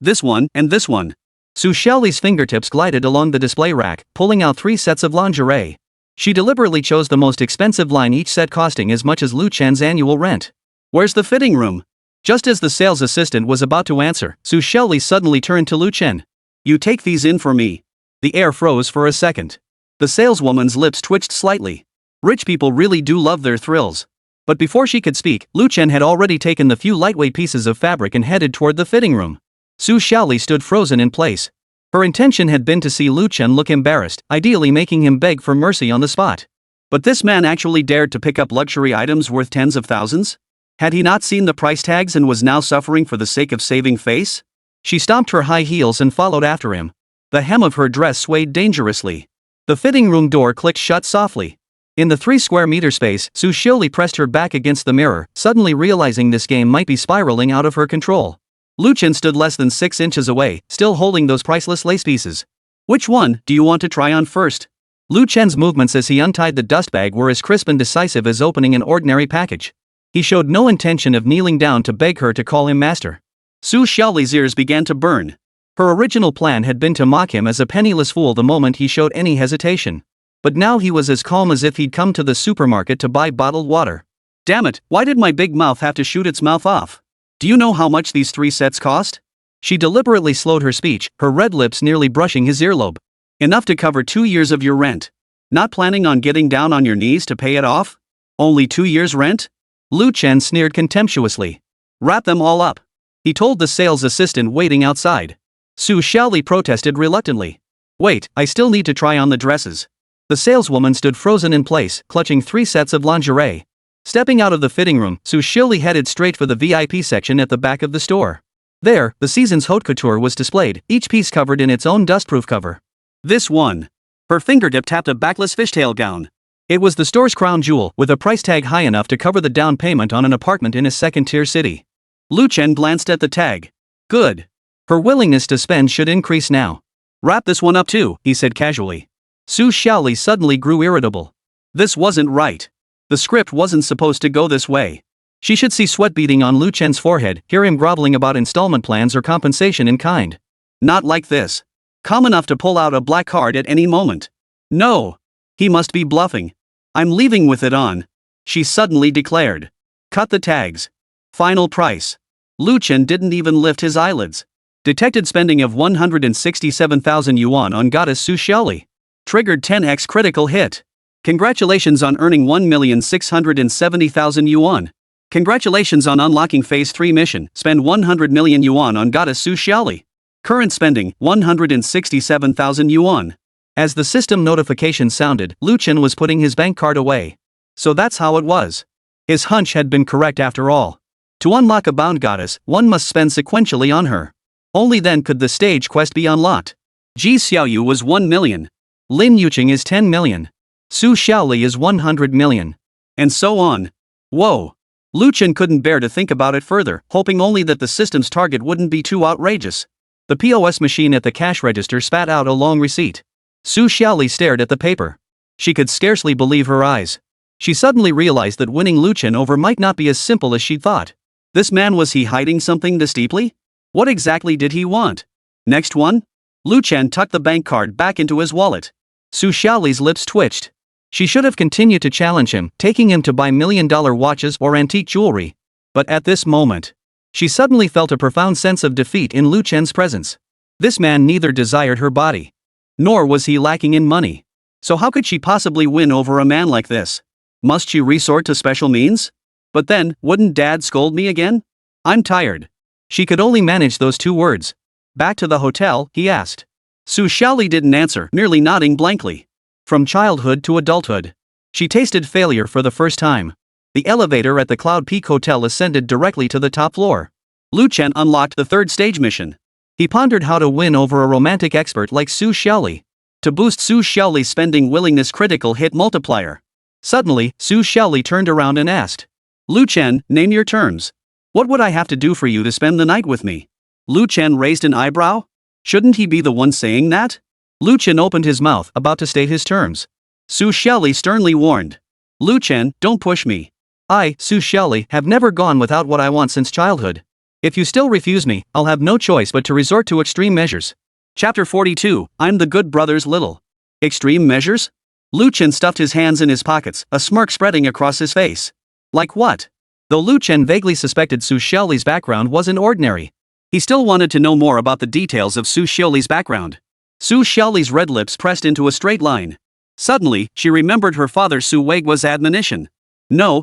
and this one. Su Xiaoli's fingertips glided along the display rack, pulling out 3 sets of lingerie. She deliberately chose the most expensive line, each set costing as much as Lu Chen's annual rent. Where's the fitting room? Just as the sales assistant was about to answer, Su Xiaoli suddenly turned to Lu Chen. You take these in for me. The air froze for a second. The saleswoman's lips twitched slightly. Rich people really do love their thrills. But before she could speak, Lu Chen had already taken the few lightweight pieces of fabric and headed toward the fitting room. Su Xiaoli stood frozen in place. Her intention had been to see Lu Chen look embarrassed, ideally making him beg for mercy on the spot. But this man actually dared to pick up luxury items worth tens of thousands? Had he not seen the price tags and was now suffering for the sake of saving face? She stomped her high heels and followed after him. The hem of her dress swayed dangerously. The fitting room door clicked shut softly. In the 3 square meter space, Su Xiaoli pressed her back against the mirror, suddenly realizing this game might be spiraling out of her control. Lu Chen stood less than 6 inches away, still holding those priceless lace pieces. Which one do you want to try on first? Lu Chen's movements as he untied the dust bag were as crisp and decisive as opening an ordinary package. He showed no intention of kneeling down to beg her to call him master. Su Xiaoli's ears began to burn. Her original plan had been to mock him as a penniless fool the moment he showed any hesitation. But now he was as calm as if he'd come to the supermarket to buy bottled water. Damn it, why did my big mouth have to shoot its mouth off? Do you know how much these 3 sets cost? She deliberately slowed her speech, her red lips nearly brushing his earlobe. Enough to cover 2 years of your rent. Not planning on getting down on your knees to pay it off? Only 2 years' rent? Lu Chen sneered contemptuously. Wrap them all up, he told the sales assistant waiting outside. Su Xiaoli protested reluctantly. Wait, I still need to try on the dresses. The saleswoman stood frozen in place, clutching 3 sets of lingerie. Stepping out of the fitting room, Su Xiaoli headed straight for the VIP section at the back of the store. There, the season's haute couture was displayed, each piece covered in its own dustproof cover. This one. Her fingertip tapped a backless fishtail gown. It was the store's crown jewel, with a price tag high enough to cover the down payment on an apartment in a second-tier city. Lu Chen glanced at the tag. Good. Her willingness to spend should increase now. Wrap this one up too, he said casually. Su Xiaoli suddenly grew irritable. This wasn't right. The script wasn't supposed to go this way. She should see sweat beading on Lu Chen's forehead, hear him groveling about installment plans or compensation in kind. Not like this. Calm enough to pull out a black card at any moment. No. He must be bluffing. I'm leaving with it on, she suddenly declared. Cut the tags. Final price. Lu Chen didn't even lift his eyelids. Detected spending of 167,000 yuan on goddess Su Xiaoli. Triggered 10x critical hit. Congratulations on earning 1,670,000 yuan. Congratulations on unlocking phase 3 mission. Spend 100 million yuan on goddess Su Xiaoli. Current spending, 167,000 yuan. As the system notification sounded, Lu Chen was putting his bank card away. So that's how it was. His hunch had been correct after all. To unlock a bound goddess, one must spend sequentially on her. Only then could the stage quest be unlocked. Ji Xiaoyu was 1 million. Lin Yuqing is 10 million. Su Xiaoli is 100 million. And so on. Whoa. Lu Chen couldn't bear to think about it further, hoping only that the system's target wouldn't be too outrageous. The POS machine at the cash register spat out a long receipt. Su Xiaoli stared at the paper. She could scarcely believe her eyes. She suddenly realized that winning Lu Chen over might not be as simple as she'd thought. This man, was he hiding something this deeply? What exactly did he want? Next one? Lu Chen tucked the bank card back into his wallet. Su Xiaoli's lips twitched. She should have continued to challenge him, taking him to buy million-dollar watches or antique jewelry. But at this moment, she suddenly felt a profound sense of defeat in Lu Chen's presence. This man neither desired her body, nor was he lacking in money. So how could she possibly win over a man like this? Must she resort to special means? But then, wouldn't Dad scold me again? I'm tired. She could only manage those 2 words. Back to the hotel, he asked. Su Xiaoli didn't answer, merely nodding blankly. From childhood to adulthood, she tasted failure for the first time. The elevator at the Cloud Peak Hotel ascended directly to the top floor. Lu Chen unlocked the 3rd stage mission. He pondered how to win over a romantic expert like Su Xiaoli. To boost Su Xiaoli's spending willingness critical hit multiplier. Suddenly, Su Xiaoli turned around and asked. Lu Chen, name your terms. What would I have to do for you to spend the night with me? Lu Chen raised an eyebrow. Shouldn't he be the one saying that? Lu Chen opened his mouth, about to state his terms. Su Xiaoli sternly warned. Lu Chen, don't push me. I, Su Xiaoli, have never gone without what I want since childhood. If you still refuse me, I'll have no choice but to resort to extreme measures. Chapter 42, I'm the good brother's little. Extreme measures? Lu Chen stuffed his hands in his pockets, a smirk spreading across his face. Like what? Though Lu Chen vaguely suspected Su Xiaoli's background wasn't ordinary, he still wanted to know more about the details of Su Xiaoli's background. Su Xiaoli's red lips pressed into a straight line. Suddenly, she remembered her father Su Weiguo's admonition. No.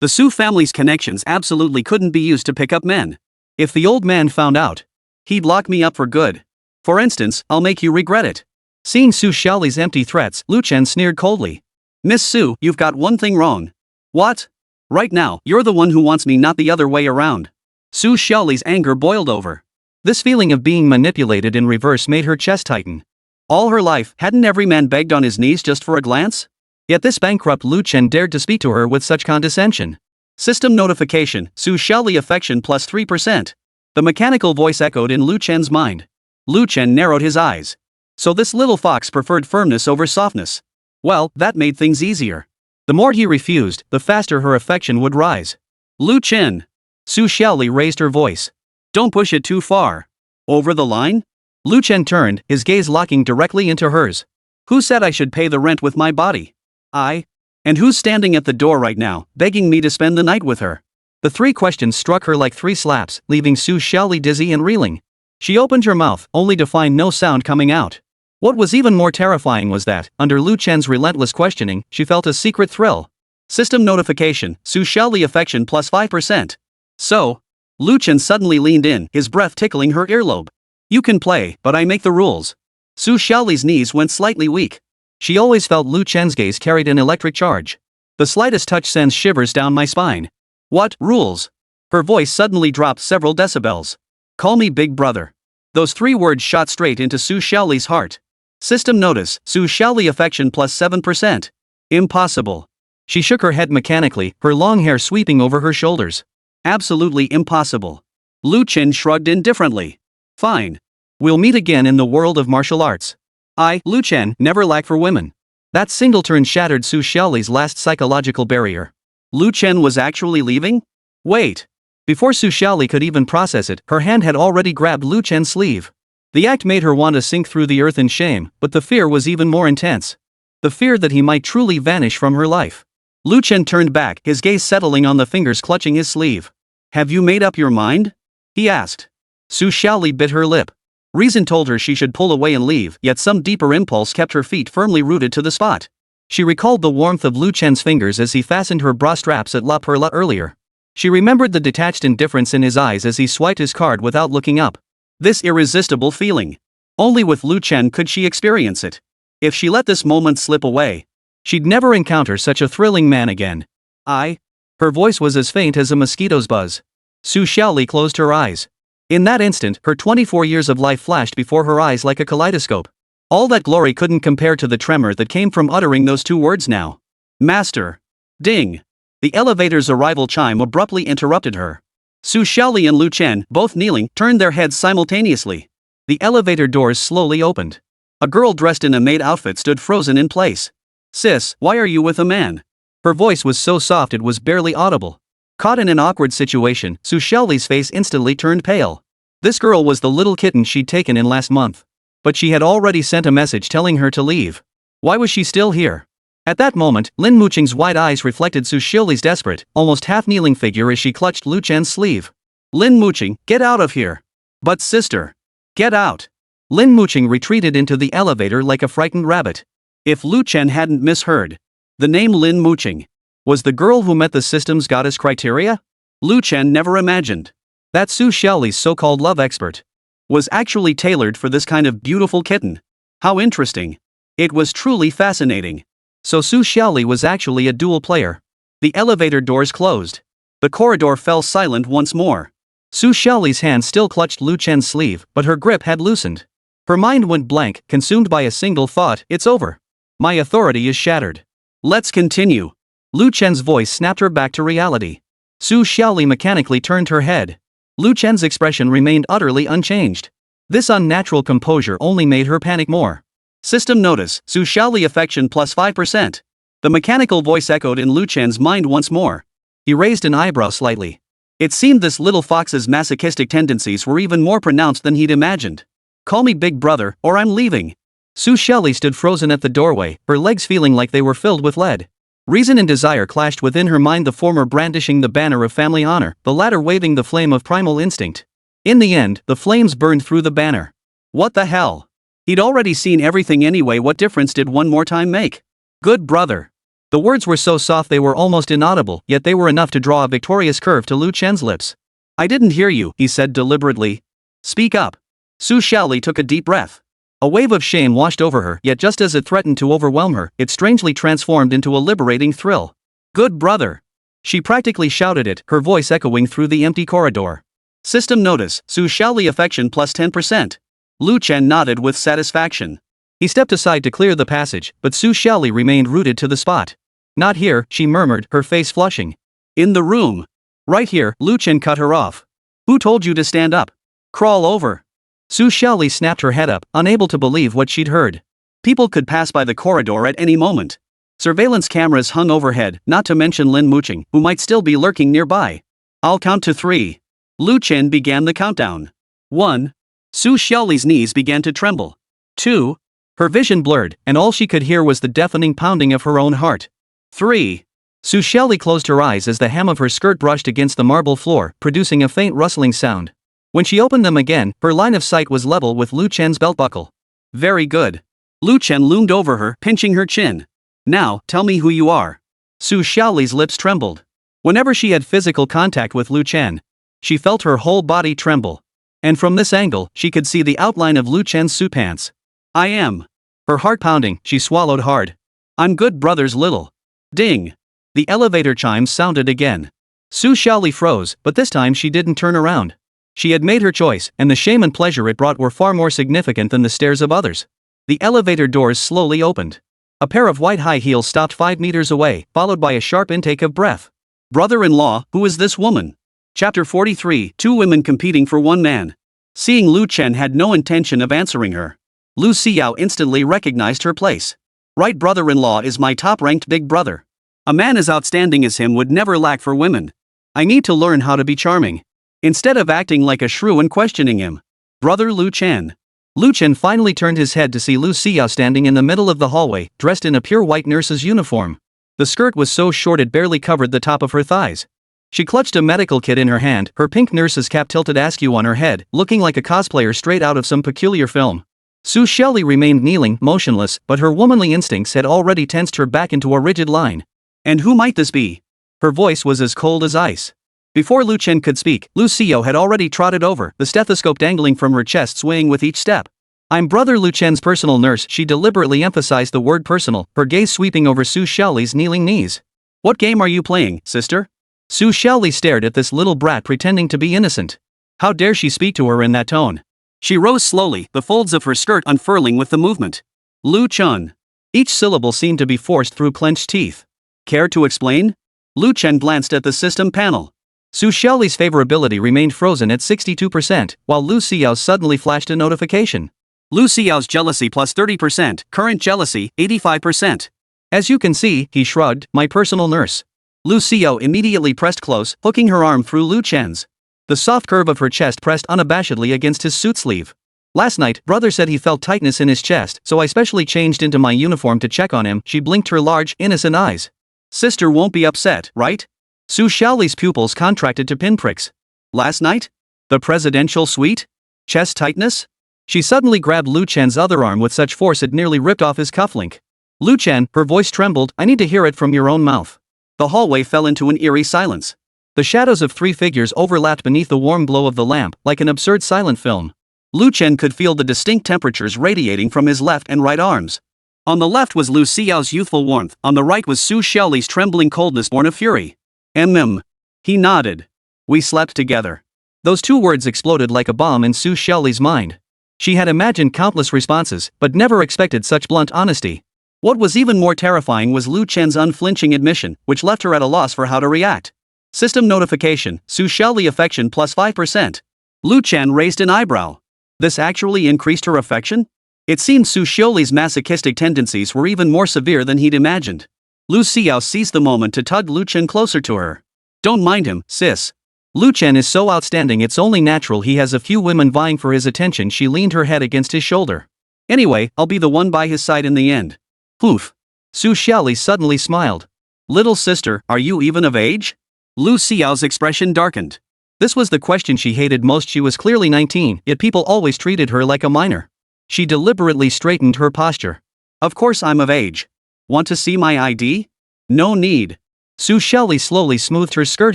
The Su family's connections absolutely couldn't be used to pick up men. If the old man found out, he'd lock me up for good. For instance, I'll make you regret it. Seeing Su Xiaoli's empty threats, Lu Chen sneered coldly. Miss Su, you've got one thing wrong. What? Right now, you're the one who wants me, not the other way around. Su Xiaoli's anger boiled over. This feeling of being manipulated in reverse made her chest tighten. All her life, hadn't every man begged on his knees just for a glance? Yet this bankrupt Lu Chen dared to speak to her with such condescension. System notification, Su Xiaoli affection plus 3%. The mechanical voice echoed in Lu Chen's mind. Lu Chen narrowed his eyes. So this little fox preferred firmness over softness. Well, that made things easier. The more he refused, the faster her affection would rise. Lu Chen. Su Xiaoli raised her voice. Don't push it too far. Over the line? Lu Chen turned, his gaze locking directly into hers. Who said I should pay the rent with my body? I. And who's standing at the door right now, begging me to spend the night with her? The three questions struck her like three slaps, leaving Su Xiaoli dizzy and reeling. She opened her mouth, only to find no sound coming out. What was even more terrifying was that, under Lu Chen's relentless questioning, she felt a secret thrill. System notification, Su Xiaoli affection plus 5%. So? Lu Chen suddenly leaned in, his breath tickling her earlobe. You can play, but I make the rules. Su Xiaoli's knees went slightly weak. She always felt Lu Chen's gaze carried an electric charge. The slightest touch sends shivers down my spine. What rules? Her voice suddenly dropped several decibels. Call me Big Brother. Those three words shot straight into Su Xiaoli's heart. System notice, Su Xiaoli affection plus 7%. Impossible. She shook her head mechanically, her long hair sweeping over her shoulders. Absolutely impossible. Lu Chen shrugged indifferently. Fine. We'll meet again in the world of martial arts. I, Lu Chen, never lack for women. That single turn shattered Su Xiaoli's last psychological barrier. Lu Chen was actually leaving? Wait. Before Su Xiaoli could even process it, her hand had already grabbed Lu Chen's sleeve. The act made her want to sink through the earth in shame, but the fear was even more intense. The fear that he might truly vanish from her life. Lu Chen turned back, his gaze settling on the fingers clutching his sleeve. Have you made up your mind? He asked. Su Xiaoli bit her lip. Reason told her she should pull away and leave, yet some deeper impulse kept her feet firmly rooted to the spot. She recalled the warmth of Lu Chen's fingers as he fastened her bra straps at La Perla earlier. She remembered the detached indifference in his eyes as he swiped his card without looking up. This irresistible feeling. Only with Lu Chen could she experience it. If she let this moment slip away, she'd never encounter such a thrilling man again. Her voice was as faint as a mosquito's buzz. Su Xiaoli closed her eyes. In that instant, her 24 years of life flashed before her eyes like a kaleidoscope. All that glory couldn't compare to the tremor that came from uttering those two words now. Master. Ding. The elevator's arrival chime abruptly interrupted her. Su Xiaoli and Lu Chen, both kneeling, turned their heads simultaneously. The elevator doors slowly opened. A girl dressed in a maid outfit stood frozen in place. Sis, why are you with a man? Her voice was so soft it was barely audible. Caught in an awkward situation, Su Xiaoli's face instantly turned pale. This girl was the little kitten she'd taken in last month. But she had already sent a message telling her to leave. Why was she still here? At that moment, Lin Yuqing's wide eyes reflected Su Xiaoli's desperate, almost half-kneeling figure as she clutched Lu Chen's sleeve. Lin Yuqing, get out of here. But sister. Get out. Lin Yuqing retreated into the elevator like a frightened rabbit. If Lu Chen hadn't misheard, the name Lin Yuqing was the girl who met the system's goddess criteria? Lu Chen never imagined that Su Xiaoli's so-called love expert was actually tailored for this kind of beautiful kitten. How interesting. It was truly fascinating. So Su Xiaoli was actually a dual player. The elevator doors closed. The corridor fell silent once more. Su Xiaoli's hand still clutched Lu Chen's sleeve, but her grip had loosened. Her mind went blank, consumed by a single thought: it's over. My authority is shattered. Let's continue. Lu Chen's voice snapped her back to reality. Su Xiaoli mechanically turned her head. Lu Chen's expression remained utterly unchanged. This unnatural composure only made her panic more. System notice, Su Xiaoli affection plus 5%. The mechanical voice echoed in Lu Chen's mind once more. He raised an eyebrow slightly. It seemed this little fox's masochistic tendencies were even more pronounced than he'd imagined. Call me Big Brother, or I'm leaving. Su Xiaoli stood frozen at the doorway, her legs feeling like they were filled with lead. Reason and desire clashed within her mind, the former brandishing the banner of family honor, the latter waving the flame of primal instinct. In the end, the flames burned through the banner. What the hell? He'd already seen everything anyway, what difference did one more time make? Good brother. The words were so soft they were almost inaudible, yet they were enough to draw a victorious curve to Lu Chen's lips. I didn't hear you, he said deliberately. Speak up. Su Xiaoli took a deep breath. A wave of shame washed over her, yet just as it threatened to overwhelm her, it strangely transformed into a liberating thrill. Good brother. She practically shouted it, her voice echoing through the empty corridor. System notice, Su Xiaoli affection plus 10%. Lu Chen nodded with satisfaction. He stepped aside to clear the passage, but Su Xiaoli remained rooted to the spot. Not here, she murmured, her face flushing. In the room. Right here, Lu Chen cut her off. Who told you to stand up? Crawl over. Su Xiaoli snapped her head up, unable to believe what she'd heard. People could pass by the corridor at any moment. Surveillance cameras hung overhead, not to mention Lin Yuqing, who might still be lurking nearby. I'll count to 3. Lu Chen began the countdown. 1. Su Xiaoli's knees began to tremble. 2. Her vision blurred, and all she could hear was the deafening pounding of her own heart. 3. Su Xiaoli closed her eyes as the hem of her skirt brushed against the marble floor, producing a faint rustling sound. When she opened them again, her line of sight was level with Lu Chen's belt buckle. Very good. Lu Chen loomed over her, pinching her chin. Now, tell me who you are. Su Xiaoli's lips trembled. Whenever she had physical contact with Lu Chen, she felt her whole body tremble. And from this angle, she could see the outline of Lu Chen's suit pants. I am. Her heart pounding, she swallowed hard. I'm good brother's little. Ding. The elevator chimes sounded again. Su Xiaoli froze, but this time she didn't turn around. She had made her choice, and the shame and pleasure it brought were far more significant than the stares of others. The elevator doors slowly opened. A pair of white high heels stopped 5 meters away, followed by a sharp intake of breath. Brother-in-law, who is this woman? Chapter 43, 2 women competing for 1 man. Seeing Lu Chen had no intention of answering her, Lu Xiao instantly recognized her place. Right, brother-in-law is my top-ranked big brother. A man as outstanding as him would never lack for women. I need to learn how to be charming. Instead of acting like a shrew and questioning him. Brother Lu Chen. Lu Chen finally turned his head to see Lu Xiao standing in the middle of the hallway, dressed in a pure white nurse's uniform. The skirt was so short it barely covered the top of her thighs. She clutched a medical kit in her hand, her pink nurse's cap tilted askew on her head, looking like a cosplayer straight out of some peculiar film. Su Xiaoli remained kneeling, motionless, but her womanly instincts had already tensed her back into a rigid line. And who might this be? Her voice was as cold as ice. Before Lu Chen could speak, Lu Xiao had already trotted over, the stethoscope dangling from her chest swaying with each step. I'm brother Lu Chen's personal nurse. She deliberately emphasized the word personal, her gaze sweeping over Su Xiaoli's kneeling knees. What game are you playing, sister? Su Xiaoli stared at this little brat pretending to be innocent. How dare she speak to her in that tone? She rose slowly, the folds of her skirt unfurling with the movement. Lu Chen. Each syllable seemed to be forced through clenched teeth. Care to explain? Lu Chen glanced at the system panel. Su Xiaoli's favorability remained frozen at 62%, while Lu Xiao suddenly flashed a notification. Lu Xiao's jealousy plus 30%, current jealousy, 85%. As you can see, he shrugged, my personal nurse. Lu Xiao immediately pressed close, hooking her arm through Lu Chen's. The soft curve of her chest pressed unabashedly against his suit sleeve. Last night, brother said he felt tightness in his chest, so I specially changed into my uniform to check on him. She blinked her large, innocent eyes. Sister won't be upset, right? Su Xiaoli's pupils contracted to pinpricks. Last night? The presidential suite? Chest tightness? She suddenly grabbed Lu Chen's other arm with such force it nearly ripped off his cufflink. Lu Chen, her voice trembled, I need to hear it from your own mouth. The hallway fell into an eerie silence. The shadows of 3 figures overlapped beneath the warm glow of the lamp, like an absurd silent film. Lu Chen could feel the distinct temperatures radiating from his left and right arms. On the left was Lu Xiao's youthful warmth, on the right was Su Xiaoli's trembling coldness born of fury. He nodded. We slept together. Those 2 words exploded like a bomb in Su Xiaoli's mind. She had imagined countless responses, but never expected such blunt honesty. What was even more terrifying was Lu Chen's unflinching admission, which left her at a loss for how to react. System notification, Su Xiaoli affection plus 5%. Lu Chen raised an eyebrow. This actually increased her affection? It seemed Su Xiaoli's masochistic tendencies were even more severe than he'd imagined. Lu Xiao seized the moment to tug Lu Chen closer to her. Don't mind him, sis. Lu Chen is so outstanding it's only natural he has a few women vying for his attention. She leaned her head against his shoulder. Anyway, I'll be the one by his side in the end. Poof. Su Xiaoli suddenly smiled. Little sister, are you even of age? Lu Xiao's expression darkened. This was the question she hated most. She was clearly 19, yet people always treated her like a minor. She deliberately straightened her posture. Of course I'm of age. Want to see my ID? No need. Su Xiaoli slowly smoothed her skirt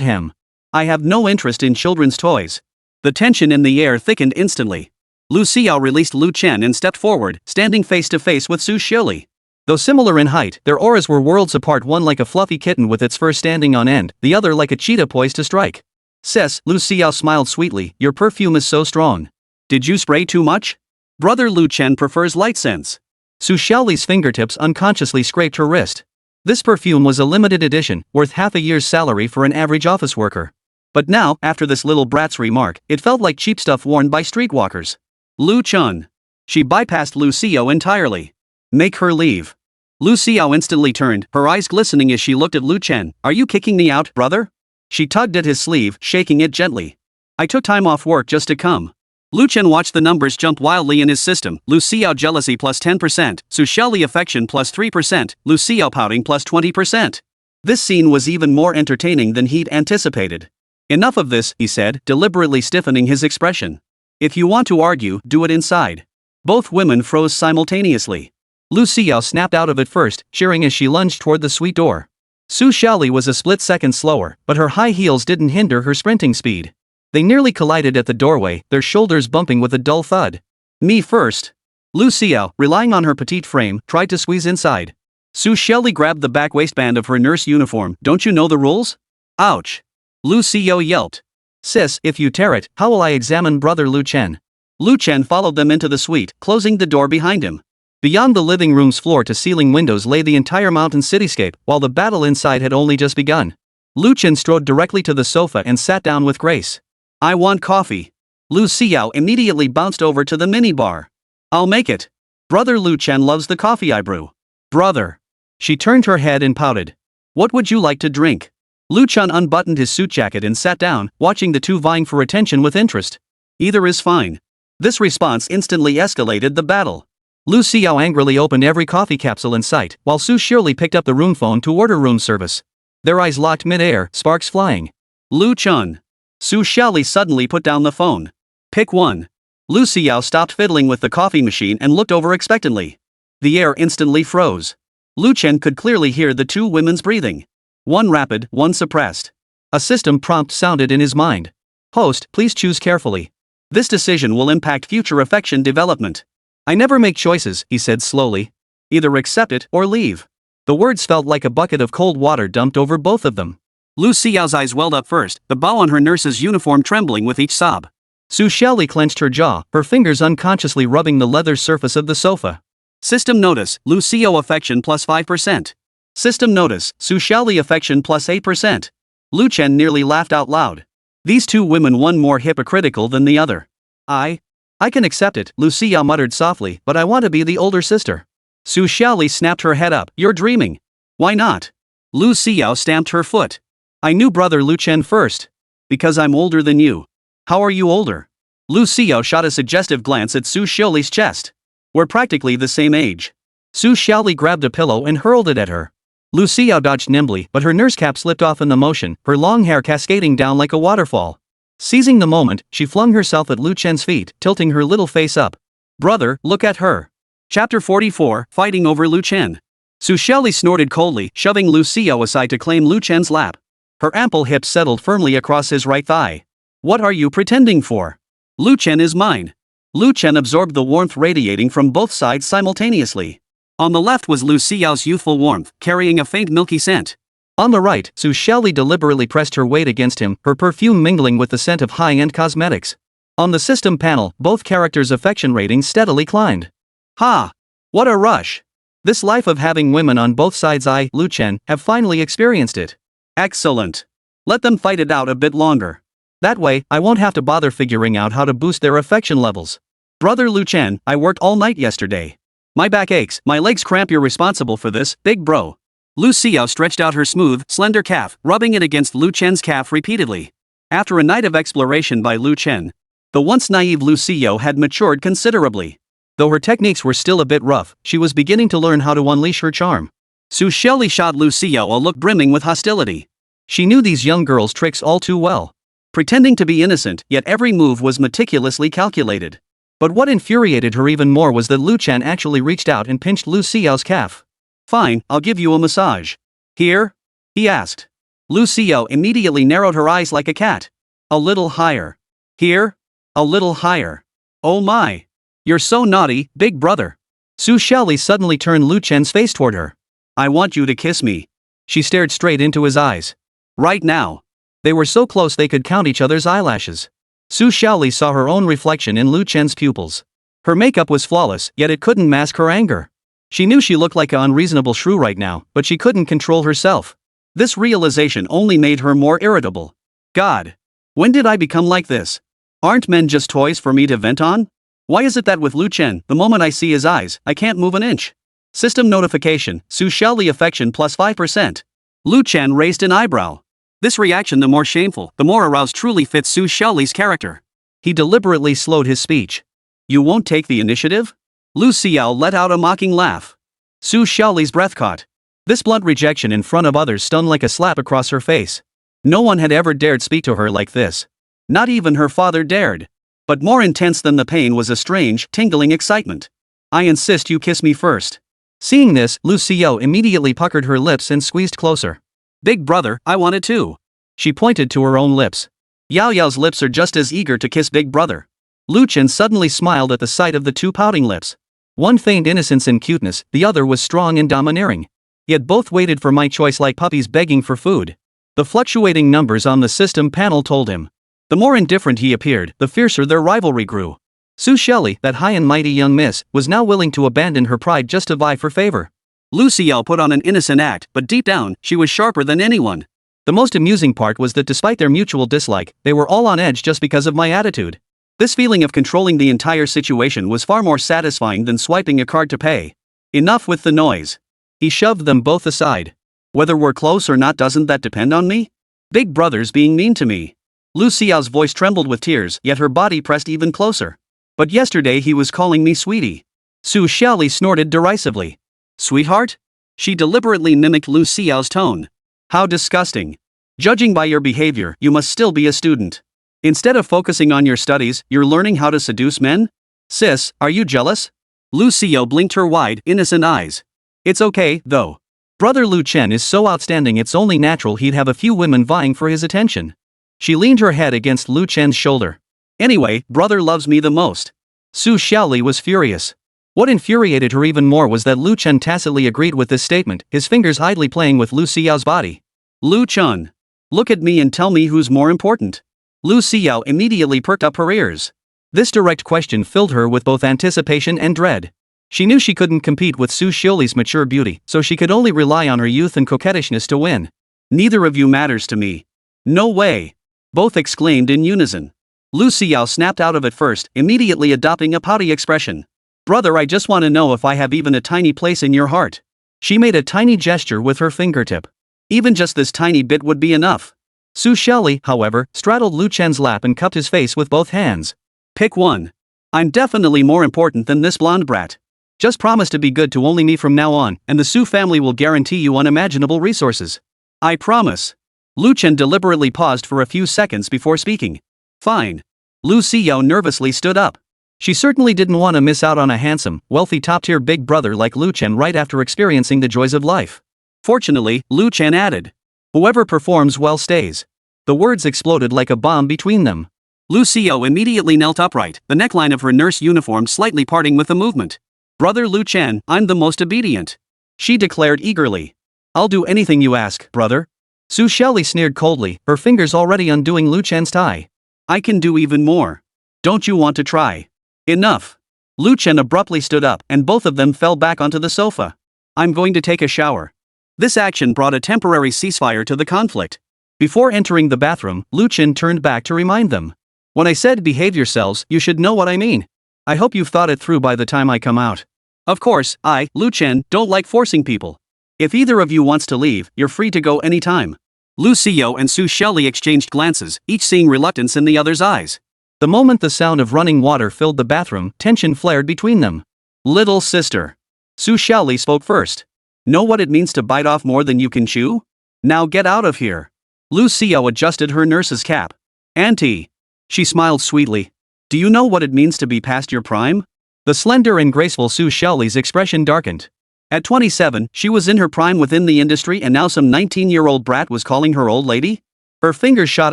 hem. I have no interest in children's toys. The tension in the air thickened instantly. Lu Xiao released Lu Chen and stepped forward, standing face to face with Su Xiaoli. Though similar in height, their auras were worlds apart, one like a fluffy kitten with its fur standing on end, the other like a cheetah poised to strike. Sis, Lu Xiao smiled sweetly, your perfume is so strong. Did you spray too much? Brother Lu Chen prefers light scents. Su Xiaoli's fingertips unconsciously scraped her wrist. This perfume was a limited edition, worth half a year's salary for an average office worker. But now, after this little brat's remark, it felt like cheap stuff worn by streetwalkers. Lu Chen. She bypassed Lu Xiao entirely. Make her leave. Lu Xiao instantly turned, her eyes glistening as she looked at Lu Chen. Are you kicking me out, brother? She tugged at his sleeve, shaking it gently. I took time off work just to come. Lu Chen watched the numbers jump wildly in his system. Lu Xiao jealousy plus 10%, Su Xiaoli affection plus 3%, Lu Xiao pouting plus 20%. This scene was even more entertaining than he'd anticipated. Enough of this, he said, deliberately stiffening his expression. If you want to argue, do it inside. Both women froze simultaneously. Lu Xiao snapped out of it first, cheering as she lunged toward the suite door. Su Xiaoli was a split second slower, but her high heels didn't hinder her sprinting speed. They nearly collided at the doorway, their shoulders bumping with a dull thud. Me first. Lu Xiao, relying on her petite frame, tried to squeeze inside. Su Xiaoli grabbed the back waistband of her nurse uniform. Don't you know the rules? Ouch. Lu Xiao yelped. Sis, if you tear it, how will I examine brother Lu Chen? Lu Chen followed them into the suite, closing the door behind him. Beyond the living room's floor-to-ceiling windows lay the entire mountain cityscape, while the battle inside had only just begun. Lu Chen strode directly to the sofa and sat down with grace. I want coffee. Lu Xiao immediately bounced over to the minibar. I'll make it. Brother Lu Chen loves the coffee I brew. Brother. She turned her head and pouted. What would you like to drink? Lu Chen unbuttoned his suit jacket and sat down, watching the two vying for attention with interest. Either is fine. This response instantly escalated the battle. Lu Xiao angrily opened every coffee capsule in sight, while Su Xiaoli picked up the room phone to order room service. Their eyes locked mid-air, sparks flying. Lu Chen. Su Xiaoli suddenly put down the phone. Pick one. Lu Xiao stopped fiddling with the coffee machine and looked over expectantly. The air instantly froze. Lu Chen could clearly hear the two women's breathing. One rapid, one suppressed. A system prompt sounded in his mind. Host, please choose carefully. This decision will impact future affection development. I never make choices, he said slowly. Either accept it or leave. The words felt like a bucket of cold water dumped over both of them. Lu Xiao's eyes welled up first, the bow on her nurse's uniform trembling with each sob. Su Xiaoli clenched her jaw, her fingers unconsciously rubbing the leather surface of the sofa. System notice, Lu Xiao affection plus 5%. System notice, Su Xiaoli affection plus 8%. Lu Chen nearly laughed out loud. These two women, one more hypocritical than the other. I can accept it, Lu Xiao muttered softly, but I want to be the older sister. Su Xiaoli snapped her head up. You're dreaming. Why not? Lu Xiao stamped her foot. I knew brother Lu Chen first. Because I'm older than you. How are you older? Lu Xiao shot a suggestive glance at Su Xiaoli's chest. We're practically the same age. Su Xiaoli grabbed a pillow and hurled it at her. Lu Xiao dodged nimbly, but her nurse cap slipped off in the motion, her long hair cascading down like a waterfall. Seizing the moment, she flung herself at Lu Chen's feet, tilting her little face up. Brother, look at her. Chapter 44, Fighting over Lu Chen. Su Xiaoli snorted coldly, shoving Lu Xiao aside to claim Lu Chen's lap. Her ample hips settled firmly across his right thigh. What are you pretending for? Lu Chen is mine. Lu Chen absorbed the warmth radiating from both sides simultaneously. On the left was Lu Xiao's youthful warmth, carrying a faint milky scent. On the right, Su Xiaoli deliberately pressed her weight against him, her perfume mingling with the scent of high-end cosmetics. On the system panel, both characters' affection ratings steadily climbed. Ha! What a rush! This life of having women on both sides, I, Lu Chen, have finally experienced it. Excellent. Let them fight it out a bit longer. That way, I won't have to bother figuring out how to boost their affection levels. Brother Lu Chen, I worked all night yesterday. My back aches, my legs cramp. You're responsible for this, big bro. Lu Xiao stretched out her smooth, slender calf, rubbing it against Lu Chen's calf repeatedly. After a night of exploration by Lu Chen, the once naive Lu Xiao had matured considerably. Though her techniques were still a bit rough, she was beginning to learn how to unleash her charm. Su Xiaoli shot Lu Xiao a look brimming with hostility. She knew these young girls' tricks all too well. Pretending to be innocent, yet every move was meticulously calculated. But what infuriated her even more was that Lu Chen actually reached out and pinched Lu Xiao's calf. Fine, I'll give you a massage. Here? He asked. Lu Xiao immediately narrowed her eyes like a cat. A little higher. Here? A little higher. Oh my. You're so naughty, big brother. Su Xiaoli suddenly turned Lu Chen's face toward her. I want you to kiss me. She stared straight into his eyes. Right now. They were so close they could count each other's eyelashes. Su Xiaoli saw her own reflection in Lu Chen's pupils. Her makeup was flawless, yet it couldn't mask her anger. She knew she looked like an unreasonable shrew right now, but she couldn't control herself. This realization only made her more irritable. God. When did I become like this? Aren't men just toys for me to vent on? Why is it that with Lu Chen, the moment I see his eyes, I can't move an inch? System notification, Su Xiaoli affection plus 5%. Lu Chen raised an eyebrow. This reaction, the more shameful, the more aroused, truly fits Su Xiaoli's character. He deliberately slowed his speech. You won't take the initiative? Lu Xiao let out a mocking laugh. Su Xiaoli's breath caught. This blunt rejection in front of others stung like a slap across her face. No one had ever dared speak to her like this. Not even her father dared. But more intense than the pain was a strange, tingling excitement. I insist you kiss me first. Seeing this, Lu Xiao immediately puckered her lips and squeezed closer. Big brother, I want it too. She pointed to her own lips. Yao Yao's lips are just as eager to kiss big brother. Lu Chen suddenly smiled at the sight of the two pouting lips. One feigned innocence and cuteness, the other was strong and domineering. Yet both waited for my choice like puppies begging for food. The fluctuating numbers on the system panel told him. The more indifferent he appeared, the fiercer their rivalry grew. Su Xiaoli, that high and mighty young miss, was now willing to abandon her pride just to vie for favor. Lu Xiao put on an innocent act, but deep down, she was sharper than anyone. The most amusing part was that despite their mutual dislike, they were all on edge just because of my attitude. This feeling of controlling the entire situation was far more satisfying than swiping a card to pay. Enough with the noise. He shoved them both aside. Whether we're close or not, doesn't that depend on me? Big brother's being mean to me. Lu Xiao's voice trembled with tears, yet her body pressed even closer. But yesterday he was calling me sweetie. Su Xiaoli snorted derisively. Sweetheart? She deliberately mimicked Lu Xiao's tone. How disgusting. Judging by your behavior, you must still be a student. Instead of focusing on your studies, you're learning how to seduce men? Sis, are you jealous? Lu Xiao blinked her wide, innocent eyes. It's okay, though. Brother Lu Chen is so outstanding, it's only natural he'd have a few women vying for his attention. She leaned her head against Lu Chen's shoulder. Anyway, brother loves me the most. Su Xiaoli was furious. What infuriated her even more was that Lu Chen tacitly agreed with this statement, his fingers idly playing with Lu Xiao's body. Lu Chen. Look at me and tell me who's more important. Lu Xiao immediately perked up her ears. This direct question filled her with both anticipation and dread. She knew she couldn't compete with Su Xiaoli's mature beauty, so she could only rely on her youth and coquettishness to win. Neither of you matters to me. No way. Both exclaimed in unison. Lu Xiao snapped out of it first, immediately adopting a pouty expression. Brother, I just want to know if I have even a tiny place in your heart. She made a tiny gesture with her fingertip. Even just this tiny bit would be enough. Su Xiaoli, however, straddled Lu Chen's lap and cupped his face with both hands. Pick one. I'm definitely more important than this blonde brat. Just promise to be good to only me from now on, and the Su family will guarantee you unimaginable resources. I promise. Lu Chen deliberately paused for a few seconds before speaking. Fine. Lu Xiao nervously stood up. She certainly didn't want to miss out on a handsome, wealthy top-tier big brother like Lu Chen right after experiencing the joys of life. Fortunately, Lu Chen added. Whoever performs well stays. The words exploded like a bomb between them. Lu Xiao immediately knelt upright, the neckline of her nurse uniform slightly parting with the movement. Brother Lu Chen, I'm the most obedient. She declared eagerly. I'll do anything you ask, brother. Su Xiaoli sneered coldly, her fingers already undoing Lu Chen's tie. I can do even more. Don't you want to try? Enough. Lu Chen abruptly stood up, and both of them fell back onto the sofa. I'm going to take a shower. This action brought a temporary ceasefire to the conflict. Before entering the bathroom, Lu Chen turned back to remind them. When I said behave yourselves, you should know what I mean. I hope you've thought it through by the time I come out. Of course, I, Lu Chen, don't like forcing people. If either of you wants to leave, you're free to go anytime. Lu Xiao and Su Xiaoli exchanged glances, each seeing reluctance in the other's eyes. The moment the sound of running water filled the bathroom, tension flared between them. Little sister. Su Xiaoli spoke first. Know what it means to bite off more than you can chew? Now get out of here. Lu Xiao adjusted her nurse's cap. Auntie. She smiled sweetly. Do you know what it means to be past your prime? The slender and graceful Su Xiaoli's expression darkened. At 27, she was in her prime within the industry, and now some 19-year-old brat was calling her old lady? Her fingers shot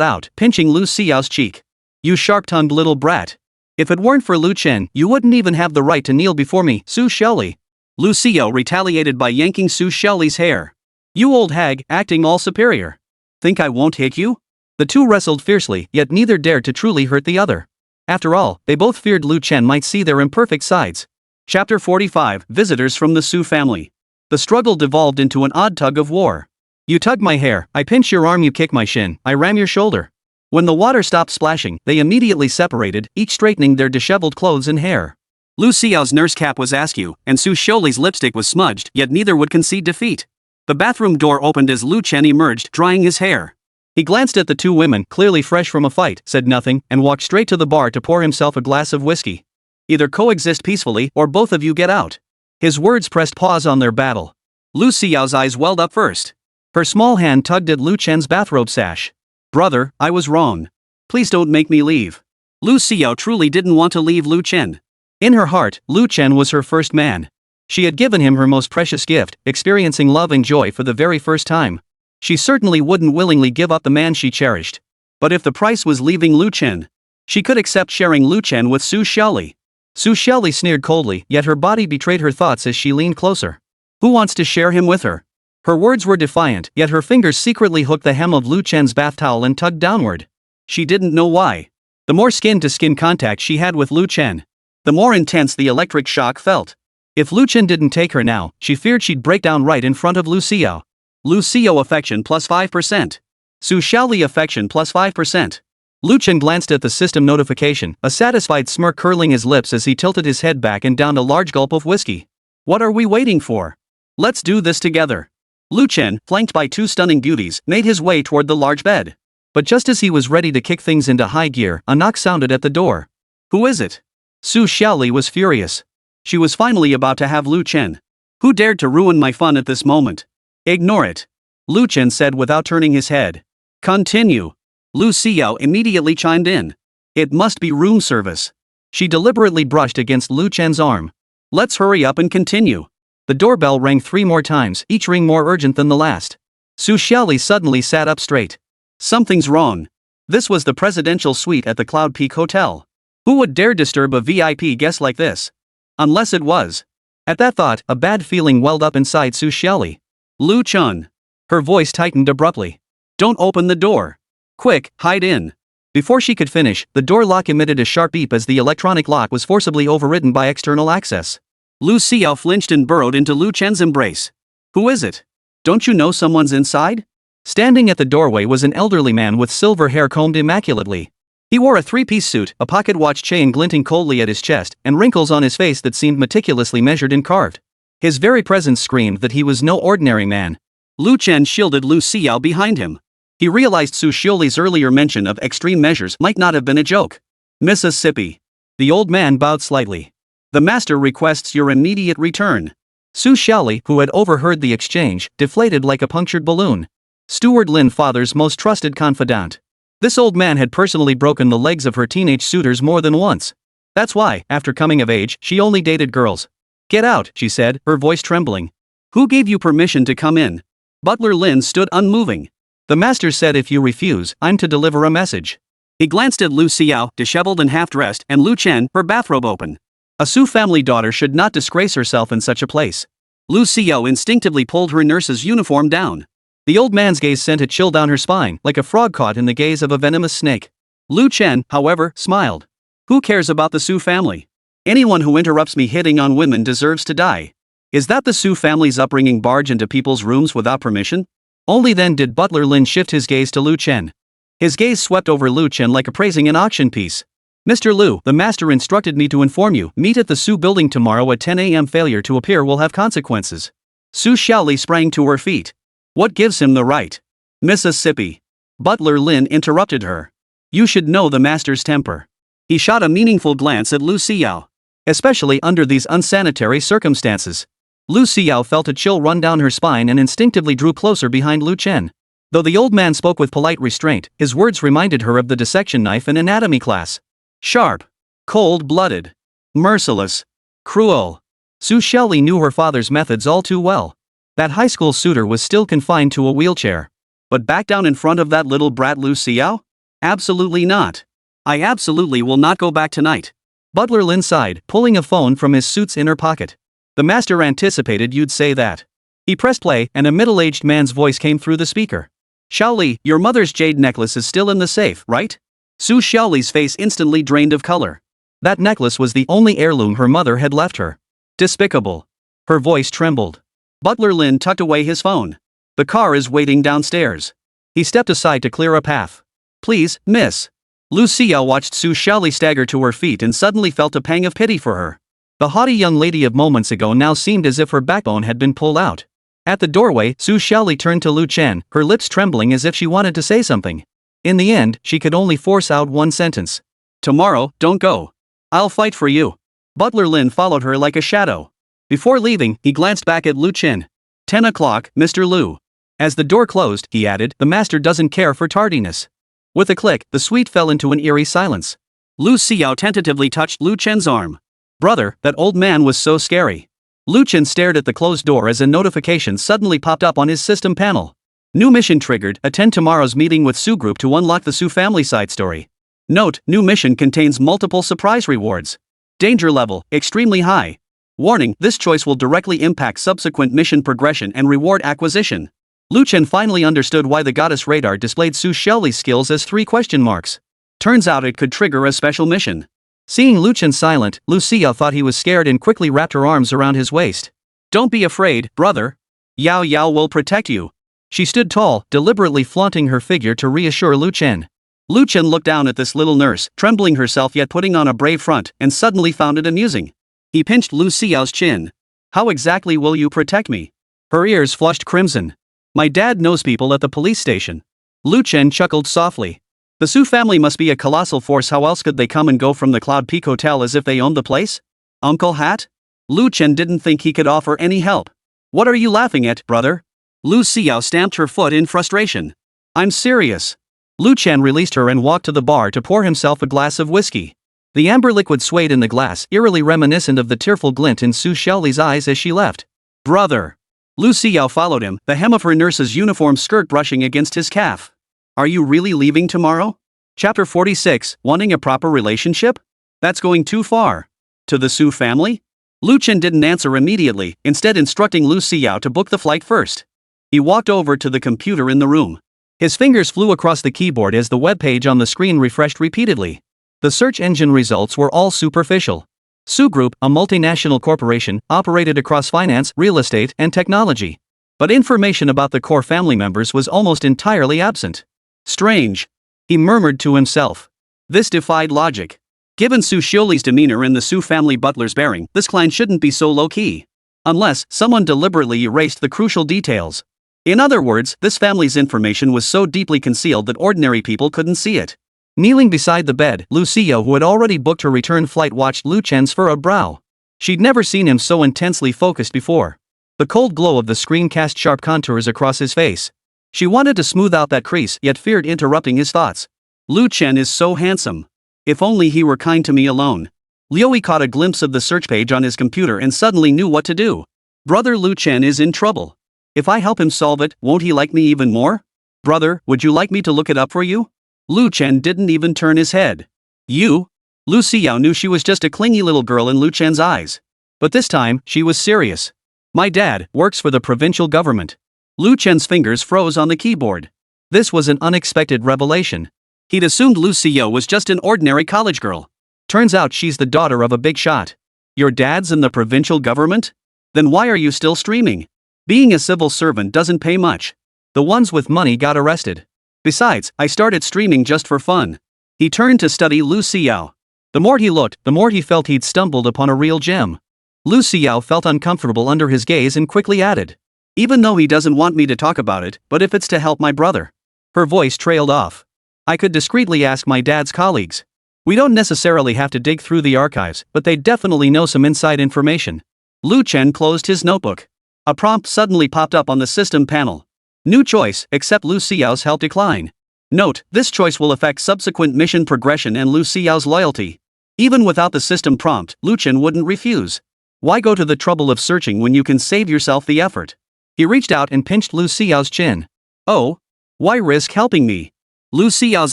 out, pinching Lu Xiao's cheek. You sharp-tongued little brat. If it weren't for Lu Chen, you wouldn't even have the right to kneel before me, Su Xiaoli. Lu Xiao retaliated by yanking Su Xiaoli's hair. You old hag, acting all superior. Think I won't hit you? The two wrestled fiercely, yet neither dared to truly hurt the other. After all, they both feared Lu Chen might see their imperfect sides. Chapter 45, Visitors from the Su family. The struggle devolved into an odd tug of war. You tug my hair, I pinch your arm, you kick my shin, I ram your shoulder. When the water stopped splashing, they immediately separated, each straightening their disheveled clothes and hair. Lu Xiao's nurse cap was askew, and Su Xiaoli's lipstick was smudged, yet neither would concede defeat. The bathroom door opened as Lu Chen emerged, drying his hair. He glanced at the two women, clearly fresh from a fight, said nothing, and walked straight to the bar to pour himself a glass of whiskey. Either coexist peacefully, or both of you get out. His words pressed pause on their battle. Lu Xiao's eyes welled up first. Her small hand tugged at Lu Chen's bathrobe sash. Brother, I was wrong. Please don't make me leave. Lu Xiao truly didn't want to leave Lu Chen. In her heart, Lu Chen was her first man. She had given him her most precious gift, experiencing love and joy for the very first time. She certainly wouldn't willingly give up the man she cherished. But if the price was leaving Lu Chen, she could accept sharing Lu Chen with Su Xiaoli. Su Xiaoli sneered coldly, yet her body betrayed her thoughts as she leaned closer. Who wants to share him with her? Her words were defiant, yet her fingers secretly hooked the hem of Lu Chen's bath towel and tugged downward. She didn't know why. The more skin-to-skin contact she had with Lu Chen, the more intense the electric shock felt. If Lu Chen didn't take her now, she feared she'd break down right in front of Lu Xiao. Lu Xiao affection plus 5%. Su Xiaoli affection plus 5%. Lu Chen glanced at the system notification, a satisfied smirk curling his lips as he tilted his head back and downed a large gulp of whiskey. What are we waiting for? Let's do this together. Lu Chen, flanked by two stunning beauties, made his way toward the large bed. But just as he was ready to kick things into high gear, a knock sounded at the door. Who is it? Su Xiaoli was furious. She was finally about to have Lu Chen. Who dared to ruin my fun at this moment? Ignore it, Lu Chen said without turning his head. Continue. Lu Xiao immediately chimed in. It must be room service. She deliberately brushed against Lu Chen's arm. Let's hurry up and continue. The doorbell rang 3 more times, each ring more urgent than the last. Su Xiaoli suddenly sat up straight. Something's wrong. This was the presidential suite at the Cloud Peak Hotel. Who would dare disturb a VIP guest like this? Unless it was. At that thought, a bad feeling welled up inside Su Xiaoli. Lu Chen. Her voice tightened abruptly. Don't open the door. Quick, hide in. Before she could finish, the door lock emitted a sharp beep as the electronic lock was forcibly overridden by external access. Lu Xiao flinched and burrowed into Lu Chen's embrace. Who is it? Don't you know someone's inside? Standing at the doorway was an elderly man with silver hair combed immaculately. He wore a 3-piece suit, a pocket watch chain glinting coldly at his chest, and wrinkles on his face that seemed meticulously measured and carved. His very presence screamed that he was no ordinary man. Lu Chen shielded Lu Xiao behind him. He realized Su Xiaoli's earlier mention of extreme measures might not have been a joke. Mississippi. The old man bowed slightly. The master requests your immediate return. Su Xiaoli, who had overheard the exchange, deflated like a punctured balloon. Steward Lin, father's most trusted confidant. This old man had personally broken the legs of her teenage suitors more than once. That's why, after coming of age, she only dated girls. Get out, she said, her voice trembling. Who gave you permission to come in? Butler Lin stood unmoving. The master said if you refuse, I'm to deliver a message. He glanced at Lu Xiao, disheveled and half-dressed, and Lu Chen, her bathrobe open. A Su family daughter should not disgrace herself in such a place. Lu Xiao instinctively pulled her nurse's uniform down. The old man's gaze sent a chill down her spine, like a frog caught in the gaze of a venomous snake. Lu Chen, however, smiled. Who cares about the Su family? Anyone who interrupts me hitting on women deserves to die. Is that the Su family's upbringing, barge into people's rooms without permission? Only then did Butler Lin shift his gaze to Lu Chen. His gaze swept over Lu Chen like appraising an auction piece. Mr. Lu, the master instructed me to inform you, meet at the Su building tomorrow at 10 a.m. Failure to appear will have consequences. Su Xiaoli sprang to her feet. What gives him the right? Mississippi. Butler Lin interrupted her. You should know the master's temper. He shot a meaningful glance at Lu Xiao. Especially under these unsanitary circumstances. Lu Xiao felt a chill run down her spine and instinctively drew closer behind Lu Chen. Though the old man spoke with polite restraint, his words reminded her of the dissection knife in anatomy class. Sharp. Cold-blooded. Merciless. Cruel. Su Xiaoli knew her father's methods all too well. That high school suitor was still confined to a wheelchair. But back down in front of that little brat Lu Xiao? Absolutely not. I absolutely will not go back tonight. Butler Lin sighed, pulling a phone from his suit's inner pocket. The master anticipated you'd say that. He pressed play, and a middle-aged man's voice came through the speaker. Xiaoli, your mother's jade necklace is still in the safe, right? Su Xiaoli's face instantly drained of color. That necklace was the only heirloom her mother had left her. Despicable. Her voice trembled. Butler Lin tucked away his phone. The car is waiting downstairs. He stepped aside to clear a path. Please, miss. Lu Xiao watched Su Xiaoli stagger to her feet and suddenly felt a pang of pity for her. The haughty young lady of moments ago now seemed as if her backbone had been pulled out. At the doorway, Su Xiaoli turned to Lu Chen, her lips trembling as if she wanted to say something. In the end, she could only force out one sentence. Tomorrow, don't go. I'll fight for you. Butler Lin followed her like a shadow. Before leaving, he glanced back at Lu Chen. 10 o'clock, Mr. Lu. As the door closed, he added, the master doesn't care for tardiness. With a click, the suite fell into an eerie silence. Lu Xiao tentatively touched Lu Chen's arm. Brother, that old man was so scary. Lu Chen stared at the closed door as a notification suddenly popped up on his system panel. New mission triggered, attend tomorrow's meeting with Su Group to unlock the Su family side story. Note, new mission contains multiple surprise rewards. Danger level, extremely high. Warning, this choice will directly impact subsequent mission progression and reward acquisition. Lu Chen finally understood why the goddess radar displayed Su Xiaoli's skills as 3 question marks. Turns out it could trigger a special mission. Seeing Lu Chen silent, Lu Xiao thought he was scared and quickly wrapped her arms around his waist. Don't be afraid, brother. Yao Yao will protect you. She stood tall, deliberately flaunting her figure to reassure Lu Chen. Lu Chen looked down at this little nurse, trembling herself yet putting on a brave front, and suddenly found it amusing. He pinched Lu Xiao's chin. How exactly will you protect me? Her ears flushed crimson. My dad knows people at the police station. Lu Chen chuckled softly. The Su family must be a colossal force, how else could they come and go from the Cloud Peak Hotel as if they owned the place? Uncle Hat? Lu Chen didn't think he could offer any help. What are you laughing at, brother? Lu Xiao stamped her foot in frustration. I'm serious. Lu Chen released her and walked to the bar to pour himself a glass of whiskey. The amber liquid swayed in the glass, eerily reminiscent of the tearful glint in Su Xiaoli's eyes as she left. Brother. Lu Xiao followed him, the hem of her nurse's uniform skirt brushing against his calf. Are you really leaving tomorrow? Chapter 46, Wanting a Proper Relationship? That's going too far. To the Su family? Lu Chen didn't answer immediately, instead instructing Lu Xiao to book the flight first. He walked over to the computer in the room. His fingers flew across the keyboard as the webpage on the screen refreshed repeatedly. The search engine results were all superficial. Su Group, a multinational corporation, operated across finance, real estate, and technology. But information about the core family members was almost entirely absent. Strange. He murmured to himself. This defied logic. Given Su Xiaoli's demeanor and the Su family butler's bearing, this client shouldn't be so low-key. Unless someone deliberately erased the crucial details. In other words, this family's information was so deeply concealed that ordinary people couldn't see it. Kneeling beside the bed, Lu Xiao, who had already booked her return flight, watched Lu Chen's furrowed brow. She'd never seen him so intensely focused before. The cold glow of the screen cast sharp contours across his face. She wanted to smooth out that crease, yet feared interrupting his thoughts. Lu Chen is so handsome. If only he were kind to me alone. Liu caught a glimpse of the search page on his computer and suddenly knew what to do. Brother Lu Chen is in trouble. If I help him solve it, won't he like me even more? Brother, would you like me to look it up for you? Lu Chen didn't even turn his head. You? Lu Xiao knew she was just a clingy little girl in Lu Chen's eyes. But this time, she was serious. My dad works for the provincial government. Lu Chen's fingers froze on the keyboard. This was an unexpected revelation. He'd assumed Lu Xiao was just an ordinary college girl. Turns out she's the daughter of a big shot. Your dad's in the provincial government? Then why are you still streaming? Being a civil servant doesn't pay much. The ones with money got arrested. Besides, I started streaming just for fun. He turned to study Lu Xiao. The more he looked, the more he felt he'd stumbled upon a real gem. Lu Xiao felt uncomfortable under his gaze and quickly added. Even though he doesn't want me to talk about it, but if it's to help my brother. Her voice trailed off. I could discreetly ask my dad's colleagues. We don't necessarily have to dig through the archives, but they definitely know some inside information. Lu Chen closed his notebook. A prompt suddenly popped up on the system panel. New choice, accept Lu Xiao's help, decline. Note, this choice will affect subsequent mission progression and Lu Xiao's loyalty. Even without the system prompt, Lu Chen wouldn't refuse. Why go to the trouble of searching when you can save yourself the effort? He reached out and pinched Lu Xiao's chin. Oh? Why risk helping me? Lu Xiao's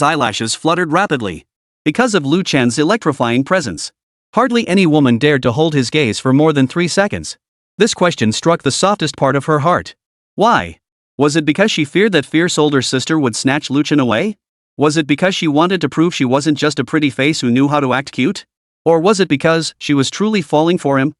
eyelashes fluttered rapidly. Because of Lu Chen's electrifying presence. Hardly any woman dared to hold his gaze for more than 3 seconds. This question struck the softest part of her heart. Why? Was it because she feared that fierce older sister would snatch Lu Chen away? Was it because she wanted to prove she wasn't just a pretty face who knew how to act cute? Or was it because she was truly falling for him?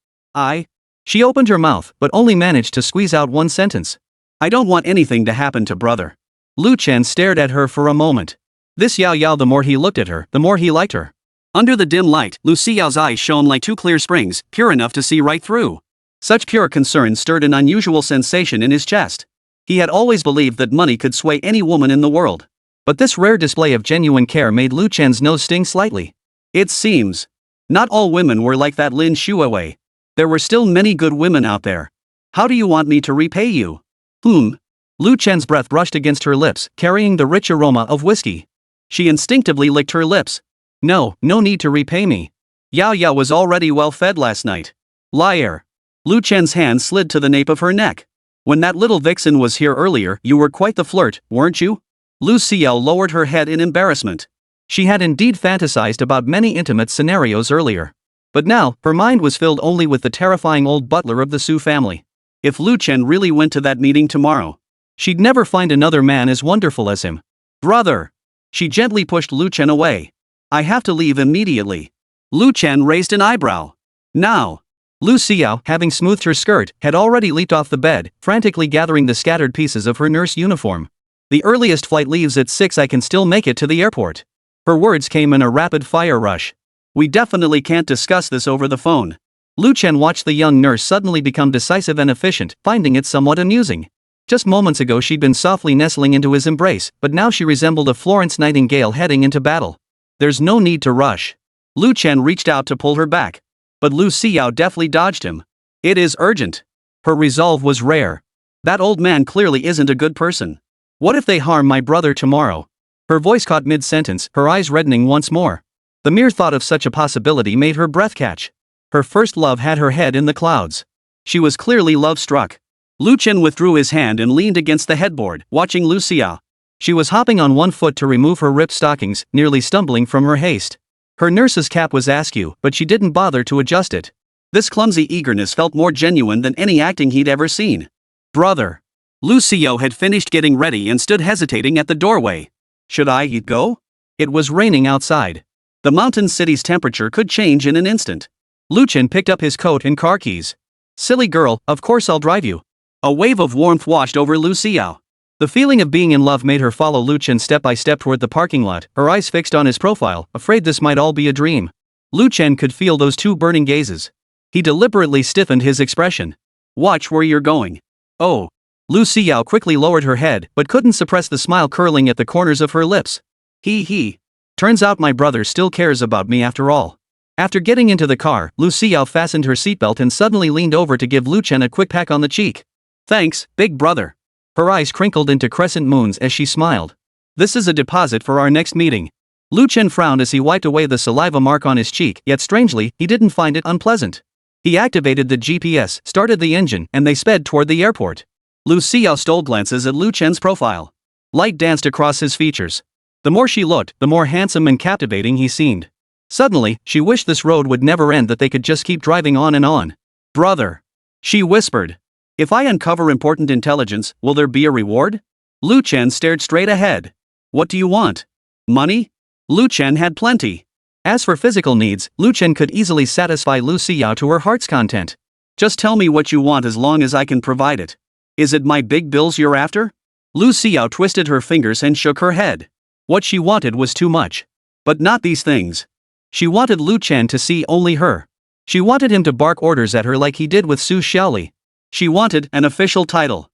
She opened her mouth, but only managed to squeeze out one sentence. I don't want anything to happen to brother. Lu Chen stared at her for a moment. This Yao Yao, the more he looked at her, the more he liked her. Under the dim light, Lu Xiao's eyes shone like two clear springs, pure enough to see right through. Such pure concern stirred an unusual sensation in his chest. He had always believed that money could sway any woman in the world. But this rare display of genuine care made Lu Chen's nose sting slightly. It seems. Not all women were like that Lin Yuqing. There were still many good women out there. How do you want me to repay you? Lu Chen's breath brushed against her lips, carrying the rich aroma of whiskey. She instinctively licked her lips. No need to repay me. Yao Yao was already well fed last night. Liar. Lu Chen's hand slid to the nape of her neck. When that little vixen was here earlier, you were quite the flirt, weren't you? Lu Xiao lowered her head in embarrassment. She had indeed fantasized about many intimate scenarios earlier. But now, her mind was filled only with the terrifying old butler of the Su family. If Lu Chen really went to that meeting tomorrow, she'd never find another man as wonderful as him. Brother! She gently pushed Lu Chen away. I have to leave immediately. Lu Chen raised an eyebrow. Now. Lu Xiao, having smoothed her skirt, had already leaped off the bed, frantically gathering the scattered pieces of her nurse uniform. The earliest flight leaves at 6. I can still make it to the airport. Her words came in a rapid-fire rush. We definitely can't discuss this over the phone. Lu Chen watched the young nurse suddenly become decisive and efficient, finding it somewhat amusing. Just moments ago she'd been softly nestling into his embrace, but now she resembled a Florence Nightingale heading into battle. There's no need to rush. Lu Chen reached out to pull her back. But Lu Xiao deftly dodged him. It is urgent. Her resolve was rare. That old man clearly isn't a good person. What if they harm my brother tomorrow? Her voice caught mid-sentence, her eyes reddening once more. The mere thought of such a possibility made her breath catch. Her first love had her head in the clouds. She was clearly love-struck. Lu Chen withdrew his hand and leaned against the headboard, watching Lu Xiao. She was hopping on one foot to remove her ripped stockings, nearly stumbling from her haste. Her nurse's cap was askew, but she didn't bother to adjust it. This clumsy eagerness felt more genuine than any acting he'd ever seen. Brother. Lu Xiao had finished getting ready and stood hesitating at the doorway. Should I go? It was raining outside. The mountain city's temperature could change in an instant. Lu Chen picked up his coat and car keys. Silly girl, of course I'll drive you. A wave of warmth washed over Lu Xiao. The feeling of being in love made her follow Lu Chen step by step toward the parking lot, her eyes fixed on his profile, afraid this might all be a dream. Lu Chen could feel those two burning gazes. He deliberately stiffened his expression. Watch where you're going. Oh. Lu Xiao quickly lowered her head, but couldn't suppress the smile curling at the corners of her lips. He. Turns out my brother still cares about me after all. After getting into the car, Lu Xiao fastened her seatbelt and suddenly leaned over to give Lu Chen a quick peck on the cheek. Thanks, big brother. Her eyes crinkled into crescent moons as she smiled. This is a deposit for our next meeting. Lu Chen frowned as he wiped away the saliva mark on his cheek, yet strangely, he didn't find it unpleasant. He activated the GPS, started the engine, and they sped toward the airport. Lu Xiao stole glances at Lu Chen's profile. Light danced across his features. The more she looked, the more handsome and captivating he seemed. Suddenly, she wished this road would never end, that they could just keep driving on and on. Brother. She whispered. If I uncover important intelligence, will there be a reward? Lu Chen stared straight ahead. What do you want? Money? Lu Chen had plenty. As for physical needs, Lu Chen could easily satisfy Lu Xiao to her heart's content. Just tell me what you want as long as I can provide it. Is it my big bills you're after? Lu Xiao twisted her fingers and shook her head. What she wanted was too much. But not these things. She wanted Lu Chen to see only her. She wanted him to bark orders at her like he did with Su Xiaoli. She wanted an official title.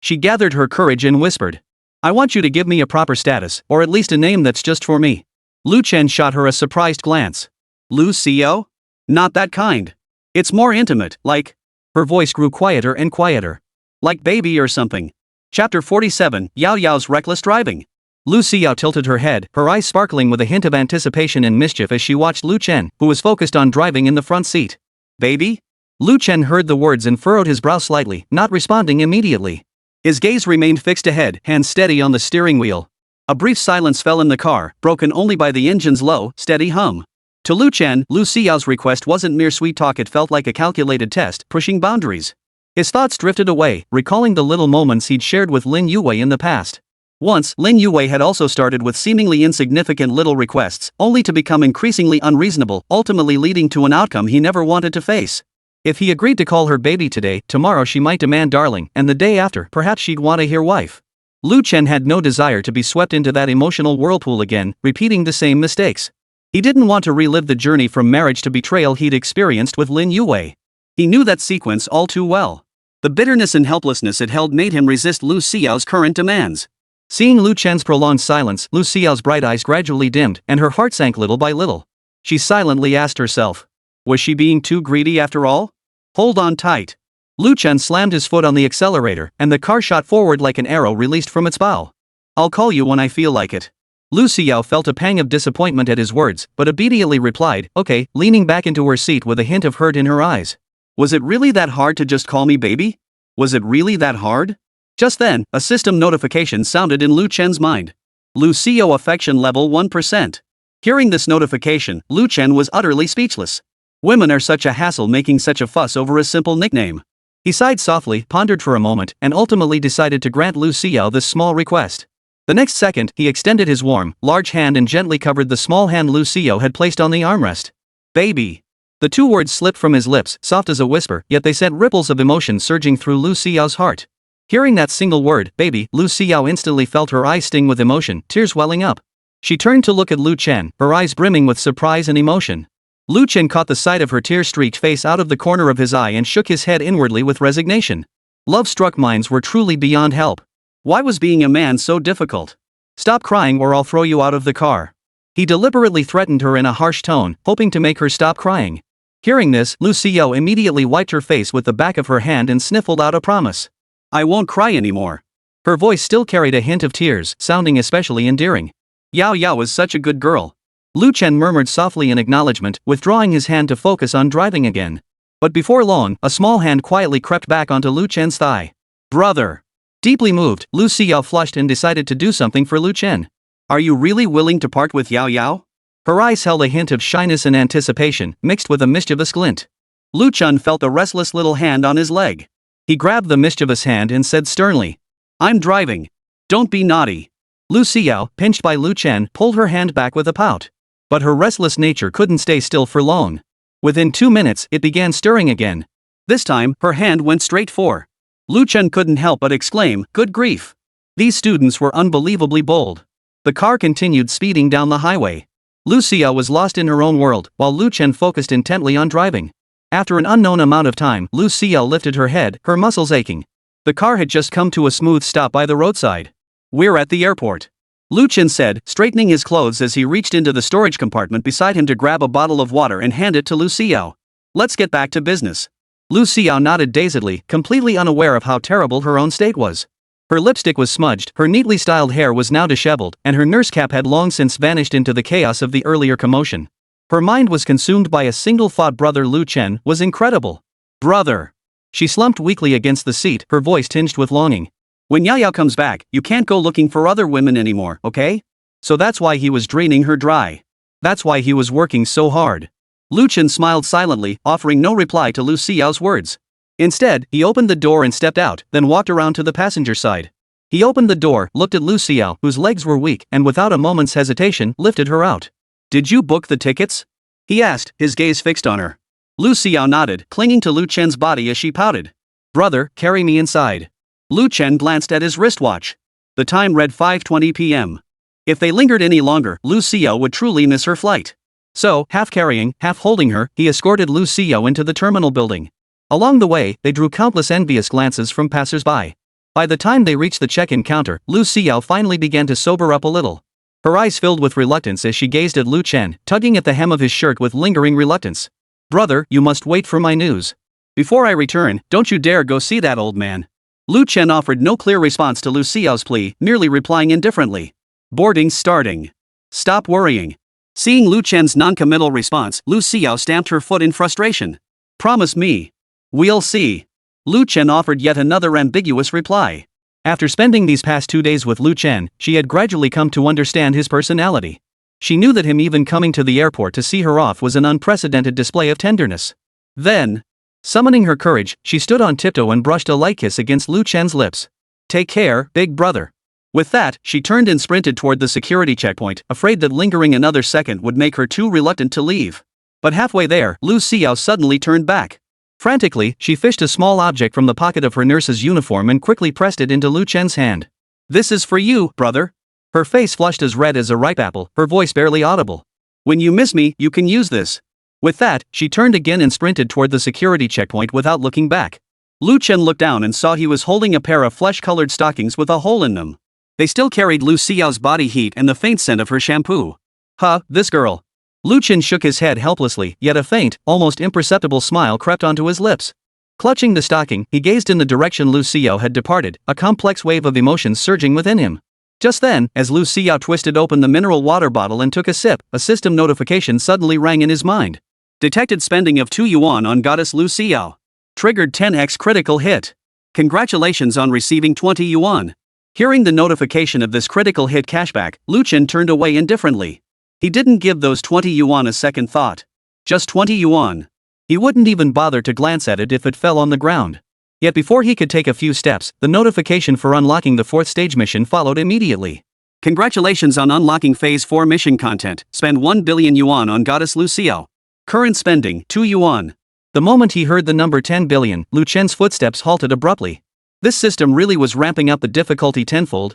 She gathered her courage and whispered. I want you to give me a proper status, or at least a name that's just for me. Lu Chen shot her a surprised glance. Lu Xiao? Not that kind. It's more intimate, like... Her voice grew quieter and quieter. Like baby or something. Chapter 47, Yao Yao's Reckless Driving. Lu Xiao tilted her head, her eyes sparkling with a hint of anticipation and mischief as she watched Lu Chen, who was focused on driving in the front seat. Baby? Lu Chen heard the words and furrowed his brow slightly, not responding immediately. His gaze remained fixed ahead, hands steady on the steering wheel. A brief silence fell in the car, broken only by the engine's low, steady hum. To Lu Chen, Lu Xiao's request wasn't mere sweet talk, it felt like a calculated test, pushing boundaries. His thoughts drifted away, recalling the little moments he'd shared with Lin Yuqing in the past. Once, Lin Yuqing had also started with seemingly insignificant little requests, only to become increasingly unreasonable, ultimately leading to an outcome he never wanted to face. If he agreed to call her baby today, tomorrow she might demand darling, and the day after, perhaps she'd want to hear wife. Lu Chen had no desire to be swept into that emotional whirlpool again, repeating the same mistakes. He didn't want to relive the journey from marriage to betrayal he'd experienced with Lin Yuqing. He knew that sequence all too well. The bitterness and helplessness it held made him resist Lu Xiao's current demands. Seeing Lu Chen's prolonged silence, Lu Xiao's bright eyes gradually dimmed, and her heart sank little by little. She silently asked herself, was she being too greedy after all? Hold on tight. Lu Chen slammed his foot on the accelerator, and the car shot forward like an arrow released from its bow. I'll call you when I feel like it. Lu Xiao felt a pang of disappointment at his words, but obediently replied, okay, leaning back into her seat with a hint of hurt in her eyes. Was it really that hard to just call me baby? Was it really that hard? Just then, a system notification sounded in Lu Chen's mind. Lu Xiao affection level 1%. Hearing this notification, Lu Chen was utterly speechless. Women are such a hassle making such a fuss over a simple nickname. He sighed softly, pondered for a moment, and ultimately decided to grant Lu Xiao this small request. The next second, he extended his warm, large hand and gently covered the small hand Lu Xiao had placed on the armrest. Baby. The two words slipped from his lips, soft as a whisper, yet they sent ripples of emotion surging through Lu Xiao's heart. Hearing that single word, baby, Lu Xiao instantly felt her eyes sting with emotion, tears welling up. She turned to look at Lu Chen, her eyes brimming with surprise and emotion. Lu Chen caught the sight of her tear-streaked face out of the corner of his eye and shook his head inwardly with resignation. Love-struck minds were truly beyond help. Why was being a man so difficult? Stop crying or I'll throw you out of the car. He deliberately threatened her in a harsh tone, hoping to make her stop crying. Hearing this, Lu Xiao immediately wiped her face with the back of her hand and sniffled out a promise. I won't cry anymore. Her voice still carried a hint of tears, sounding especially endearing. Yao Yao is such a good girl. Lu Chen murmured softly in acknowledgement, withdrawing his hand to focus on driving again. But before long, a small hand quietly crept back onto Lu Chen's thigh. Brother. Deeply moved, Lu Xiao flushed and decided to do something for Lu Chen. Are you really willing to part with Yao Yao? Her eyes held a hint of shyness and anticipation, mixed with a mischievous glint. Lu Chen felt a restless little hand on his leg. He grabbed the mischievous hand and said sternly, I'm driving. Don't be naughty. Lu Xiao, pinched by Lu Chen, pulled her hand back with a pout. But her restless nature couldn't stay still for long. Within 2 minutes, it began stirring again. This time, her hand went straight for. Lu Chen couldn't help but exclaim, good grief. These students were unbelievably bold. The car continued speeding down the highway. Lu Xiao was lost in her own world, while Lu Chen focused intently on driving. After an unknown amount of time, Lu Xiao lifted her head, her muscles aching. The car had just come to a smooth stop by the roadside. We're at the airport. Lu Chen said, straightening his clothes as he reached into the storage compartment beside him to grab a bottle of water and hand it to Lu Xiao. Let's get back to business. Lu Xiao nodded dazedly, completely unaware of how terrible her own state was. Her lipstick was smudged, her neatly styled hair was now disheveled, and her nurse cap had long since vanished into the chaos of the earlier commotion. Her mind was consumed by a single thought: brother Lu Chen was incredible. Brother. She slumped weakly against the seat, her voice tinged with longing. When Yao Yao comes back, you can't go looking for other women anymore, okay? So that's why he was draining her dry. That's why he was working so hard. Lu Chen smiled silently, offering no reply to Lu Xiao's words. Instead, he opened the door and stepped out, then walked around to the passenger side. He opened the door, looked at Lu Xiao, whose legs were weak, and without a moment's hesitation, lifted her out. Did you book the tickets? He asked, his gaze fixed on her. Lu Xiao nodded, clinging to Lu Chen's body as she pouted. Brother, carry me inside. Lu Chen glanced at his wristwatch. The time read 5:20 p.m. If they lingered any longer, Lu Xiao would truly miss her flight. So, half carrying, half holding her, he escorted Lu Xiao into the terminal building. Along the way, they drew countless envious glances from passers-by. By the time they reached the check-in counter, Lu Xiao finally began to sober up a little. Her eyes filled with reluctance as she gazed at Lu Chen, tugging at the hem of his shirt with lingering reluctance. Brother, you must wait for my news. Before I return, don't you dare go see that old man. Lu Chen offered no clear response to Lu Xiao's plea, merely replying indifferently. Boarding's starting. Stop worrying. Seeing Lu Chen's non-committal response, Lu Xiao stamped her foot in frustration. Promise me. We'll see. Lu Chen offered yet another ambiguous reply. After spending these past 2 days with Lu Chen, she had gradually come to understand his personality. She knew that him even coming to the airport to see her off was an unprecedented display of tenderness. Then, summoning her courage, she stood on tiptoe and brushed a light kiss against Lu Chen's lips. Take care, big brother. With that, she turned and sprinted toward the security checkpoint, afraid that lingering another second would make her too reluctant to leave. But halfway there, Lu Xiao suddenly turned back. Frantically, she fished a small object from the pocket of her nurse's uniform and quickly pressed it into Lu Chen's hand. This is for you, brother. Her face flushed as red as a ripe apple, her voice barely audible. When you miss me, you can use this. With that, she turned again and sprinted toward the security checkpoint without looking back. Lu Chen looked down and saw he was holding a pair of flesh-colored stockings with a hole in them. They still carried Lu Xiao's body heat and the faint scent of her shampoo. Huh, this girl. Lu Chen shook his head helplessly, yet a faint, almost imperceptible smile crept onto his lips. Clutching the stocking, he gazed in the direction Lu Xiao had departed, a complex wave of emotions surging within him. Just then, as Lu Xiao twisted open the mineral water bottle and took a sip, a system notification suddenly rang in his mind. Detected spending of 2 yuan on goddess Lu Xiao. Triggered 10x critical hit. Congratulations on receiving 20 yuan. Hearing the notification of this critical hit cashback, Lu Chen turned away indifferently. He didn't give those 20 yuan a second thought. Just 20 yuan. He wouldn't even bother to glance at it if it fell on the ground. Yet before he could take a few steps, the notification for unlocking the 4th stage mission followed immediately. Congratulations on unlocking Phase 4 mission content. Spend 1 billion yuan on goddess Lu Xiao. Current spending, 2 yuan. The moment he heard the number 10 billion, Lu Chen's footsteps halted abruptly. This system really was ramping up the difficulty tenfold.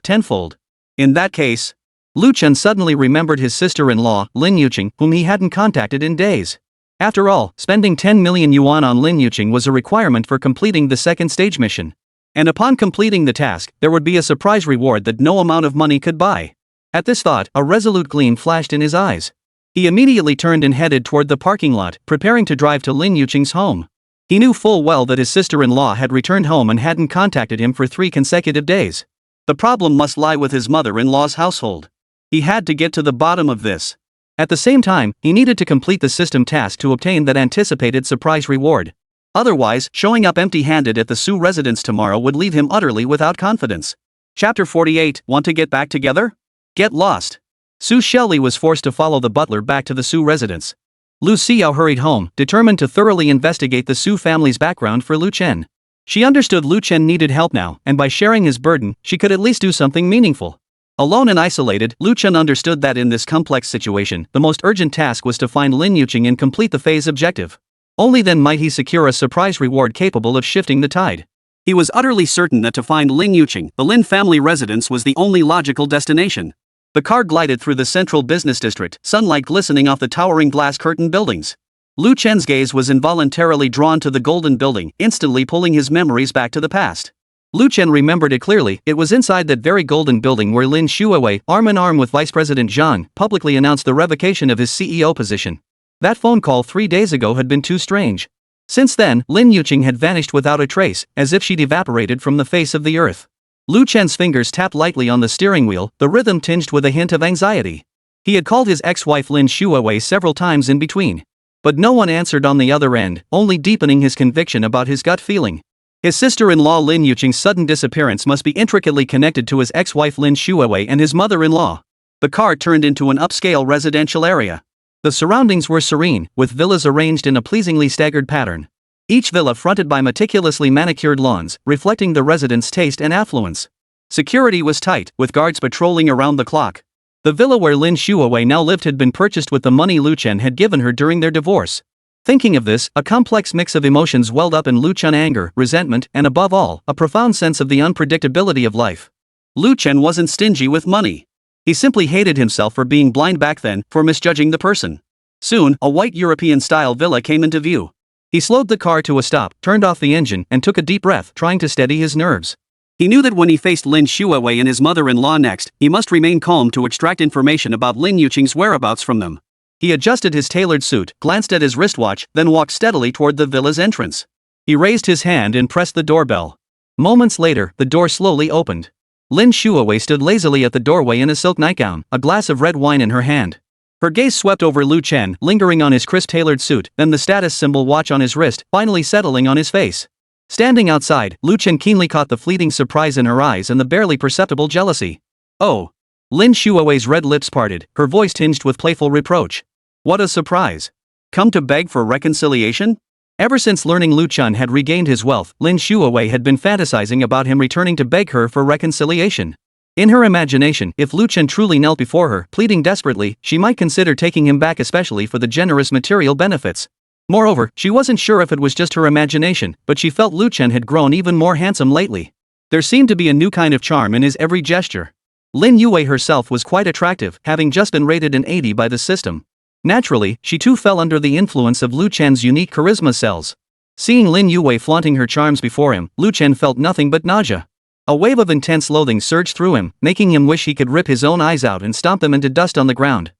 In that case, Lu Chen suddenly remembered his sister-in-law, Lin Yuqing, whom he hadn't contacted in days. After all, spending 10 million yuan on Lin Yuqing was a requirement for completing the 2nd stage mission. And upon completing the task, there would be a surprise reward that no amount of money could buy. At this thought, a resolute gleam flashed in his eyes. He immediately turned and headed toward the parking lot, preparing to drive to Lin Yuqing's home. He knew full well that his sister-in-law had returned home and hadn't contacted him for 3 consecutive days. The problem must lie with his mother-in-law's household. He had to get to the bottom of this. At the same time, he needed to complete the system task to obtain that anticipated surprise reward. Otherwise, showing up empty-handed at the Su residence tomorrow would leave him utterly without confidence. Chapter 48, Want to get back together? Get lost. Su Shelley was forced to follow the butler back to the Su residence. Lu Xiao hurried home, determined to thoroughly investigate the Su family's background for Lu Chen. She understood Lu Chen needed help now, and by sharing his burden, she could at least do something meaningful. Alone and isolated, Lu Chen understood that in this complex situation, the most urgent task was to find Lin Yuqing and complete the phase objective. Only then might he secure a surprise reward capable of shifting the tide. He was utterly certain that to find Lin Yuqing, the Lin family residence was the only logical destination. The car glided through the central business district, sunlight glistening off the towering glass-curtained buildings. Lu Chen's gaze was involuntarily drawn to the golden building, instantly pulling his memories back to the past. Lu Chen remembered it clearly. It was inside that very golden building where Lin Yuqing, arm in arm with Vice President Zhang, publicly announced the revocation of his CEO position. That phone call 3 days ago had been too strange. Since then, Lin Yuqing had vanished without a trace, as if she'd evaporated from the face of the earth. Lu Chen's fingers tapped lightly on the steering wheel, the rhythm tinged with a hint of anxiety. He had called his ex-wife Lin Yuqing several times in between. But no one answered on the other end, only deepening his conviction about his gut feeling. His sister-in-law Lin Yuqing's sudden disappearance must be intricately connected to his ex-wife Lin Yuqing and his mother-in-law. The car turned into an upscale residential area. The surroundings were serene, with villas arranged in a pleasingly staggered pattern. Each villa fronted by meticulously manicured lawns, reflecting the residents' taste and affluence. Security was tight, with guards patrolling around the clock. The villa where Lin Yuqing now lived had been purchased with the money Lu Chen had given her during their divorce. Thinking of this, a complex mix of emotions welled up in Lu Chen: anger, resentment, and above all, a profound sense of the unpredictability of life. Lu Chen wasn't stingy with money. He simply hated himself for being blind back then, for misjudging the person. Soon, a white European-style villa came into view. He slowed the car to a stop, turned off the engine, and took a deep breath, trying to steady his nerves. He knew that when he faced Lin Yuqing and his mother-in-law next, he must remain calm to extract information about Lin Yuqing's whereabouts from them. He adjusted his tailored suit, glanced at his wristwatch, then walked steadily toward the villa's entrance. He raised his hand and pressed the doorbell. Moments later, the door slowly opened. Lin Yuqing stood lazily at the doorway in a silk nightgown, a glass of red wine in her hand. Her gaze swept over Lu Chen, lingering on his crisp tailored suit, then the status symbol watch on his wrist, finally settling on his face. Standing outside, Lu Chen keenly caught the fleeting surprise in her eyes and the barely perceptible jealousy. Oh! Lin Yuqing's red lips parted, her voice tinged with playful reproach. What a surprise! Come to beg for reconciliation? Ever since learning Lu Chen had regained his wealth, Lin Yuqing had been fantasizing about him returning to beg her for reconciliation. In her imagination, if Lu Chen truly knelt before her, pleading desperately, she might consider taking him back, especially for the generous material benefits. Moreover, she wasn't sure if it was just her imagination, but she felt Lu Chen had grown even more handsome lately. There seemed to be a new kind of charm in his every gesture. Lin Yuqing herself was quite attractive, having just been rated an 80 by the system. Naturally, she too fell under the influence of Lu Chen's unique charisma cells. Seeing Lin Yuqing flaunting her charms before him, Lu Chen felt nothing but nausea. A wave of intense loathing surged through him, making him wish he could rip his own eyes out and stomp them into dust on the ground.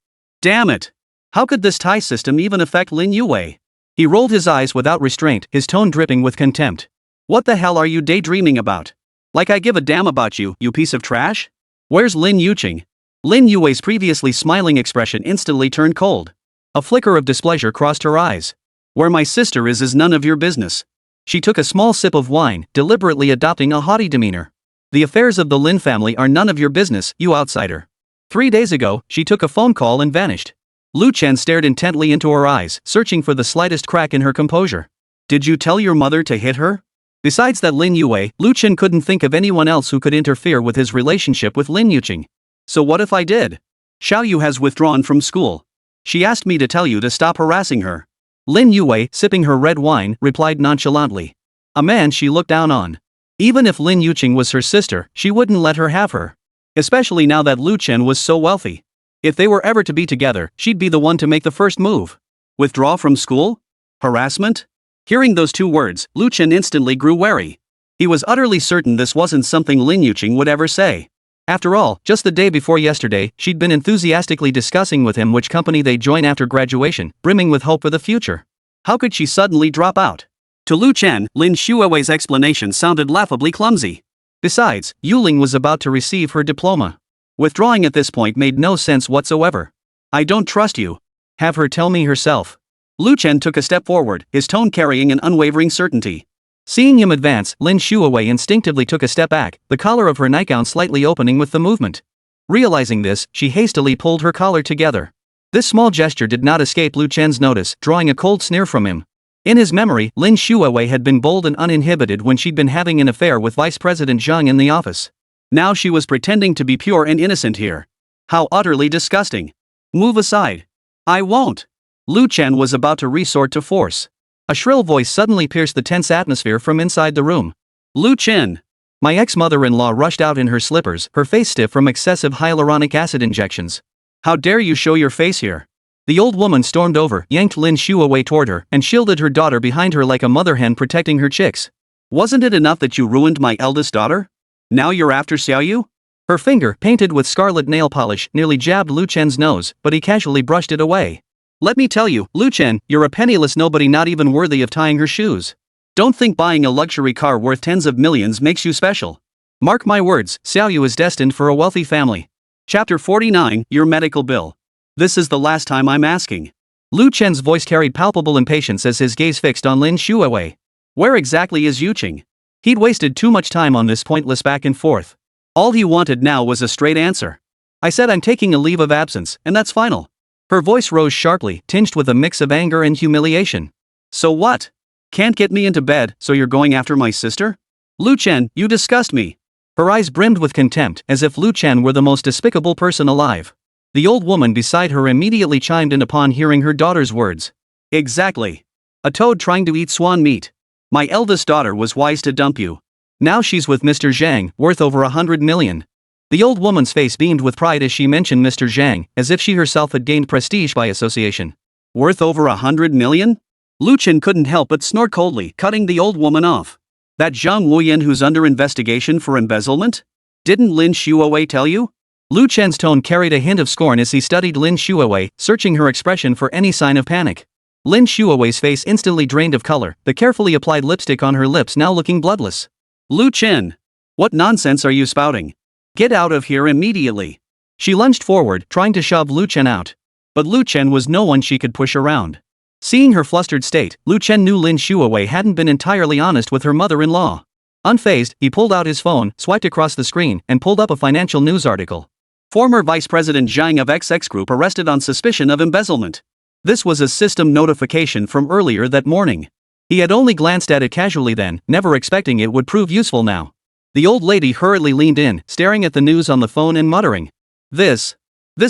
Damn it! How could this tie system even affect Lin Yuqing? He rolled his eyes without restraint, his tone dripping with contempt. What the hell are you daydreaming about? Like I give a damn about you, you piece of trash? Where's Lin Yuqing? Lin Yuqing's previously smiling expression instantly turned cold. A flicker of displeasure crossed her eyes. Where my sister is none of your business. She took a small sip of wine, deliberately adopting a haughty demeanor. The affairs of the Lin family are none of your business, you outsider. 3 days ago, she took a phone call and vanished. Lu Chen stared intently into her eyes, searching for the slightest crack in her composure. Did you tell your mother to hit her? Besides that Lin Yuqing, Lu Chen couldn't think of anyone else who could interfere with his relationship with Lin Yuqing. So what if I did? Xiaoyu has withdrawn from school. She asked me to tell you to stop harassing her. Lin Yuqing, sipping her red wine, replied nonchalantly. A man she looked down on. Even if Lin Yuqing was her sister, she wouldn't let her have her. Especially now that Lu Chen was so wealthy. If they were ever to be together, she'd be the one to make the first move. Withdraw from school? Harassment? Hearing those two words, Lu Chen instantly grew wary. He was utterly certain this wasn't something Lin Yuqing would ever say. After all, just the day before yesterday, she'd been enthusiastically discussing with him which company they'd join after graduation, brimming with hope for the future. How could she suddenly drop out? To Lu Chen, Lin Yuqing's explanation sounded laughably clumsy. Besides, Yuling was about to receive her diploma. Withdrawing at this point made no sense whatsoever. I don't trust you. Have her tell me herself. Lu Chen took a step forward, his tone carrying an unwavering certainty. Seeing him advance, Lin Yuqing instinctively took a step back, the collar of her nightgown slightly opening with the movement. Realizing this, she hastily pulled her collar together. This small gesture did not escape Lu Chen's notice, drawing a cold sneer from him. In his memory, Lin Yuqing had been bold and uninhibited when she'd been having an affair with Vice President Zhang in the office. Now she was pretending to be pure and innocent here. How utterly disgusting. Move aside. I won't. Lu Chen was about to resort to force. A shrill voice suddenly pierced the tense atmosphere from inside the room. Lu Chen. My ex-mother-in-law rushed out in her slippers, her face stiff from excessive hyaluronic acid injections. How dare you show your face here? The old woman stormed over, yanked Lin Yuqing toward her, and shielded her daughter behind her like a mother hen protecting her chicks. Wasn't it enough that you ruined my eldest daughter? Now you're after Xiaoyu? Her finger, painted with scarlet nail polish, nearly jabbed Lu Chen's nose, but he casually brushed it away. Let me tell you, Lu Chen, you're a penniless nobody not even worthy of tying her shoes. Don't think buying a luxury car worth tens of millions makes you special. Mark my words, Xiaoyu is destined for a wealthy family. Chapter 49, Your Medical Bill. This is the last time I'm asking. Lu Chen's voice carried palpable impatience as his gaze fixed on Lin Yuqing. Where exactly is Yuqing? He'd wasted too much time on this pointless back and forth. All he wanted now was a straight answer. I said I'm taking a leave of absence, and that's final. Her voice rose sharply, tinged with a mix of anger and humiliation. So what? Can't get me into bed, so you're going after my sister? Lu Chen, you disgust me. Her eyes brimmed with contempt, as if Lu Chen were the most despicable person alive. The old woman beside her immediately chimed in upon hearing her daughter's words. Exactly. A toad trying to eat swan meat. My eldest daughter was wise to dump you. Now she's with Mr. Zhang, worth over 100 million. The old woman's face beamed with pride as she mentioned Mr. Zhang, as if she herself had gained prestige by association. Worth over 100 million? Lu Chen couldn't help but snort coldly, cutting the old woman off. That Zhang Wuyan who's under investigation for embezzlement? Didn't Lin Yuqing tell you? Lu Chen's tone carried a hint of scorn as he studied Lin Yuqing, searching her expression for any sign of panic. Lin Yuqing's face instantly drained of color, the carefully applied lipstick on her lips now looking bloodless. Lu Chen! What nonsense are you spouting? Get out of here immediately. She lunged forward, trying to shove Lu Chen out. But Lu Chen was no one she could push around. Seeing her flustered state, Lu Chen knew Lin Yuqing hadn't been entirely honest with her mother-in-law. Unfazed, he pulled out his phone, swiped across the screen, and pulled up a financial news article. Former Vice President Zhang of XX Group arrested on suspicion of embezzlement. This was a system notification from earlier that morning. He had only glanced at it casually then, never expecting it would prove useful now. The old lady hurriedly leaned in, staring at the news on the phone and muttering. This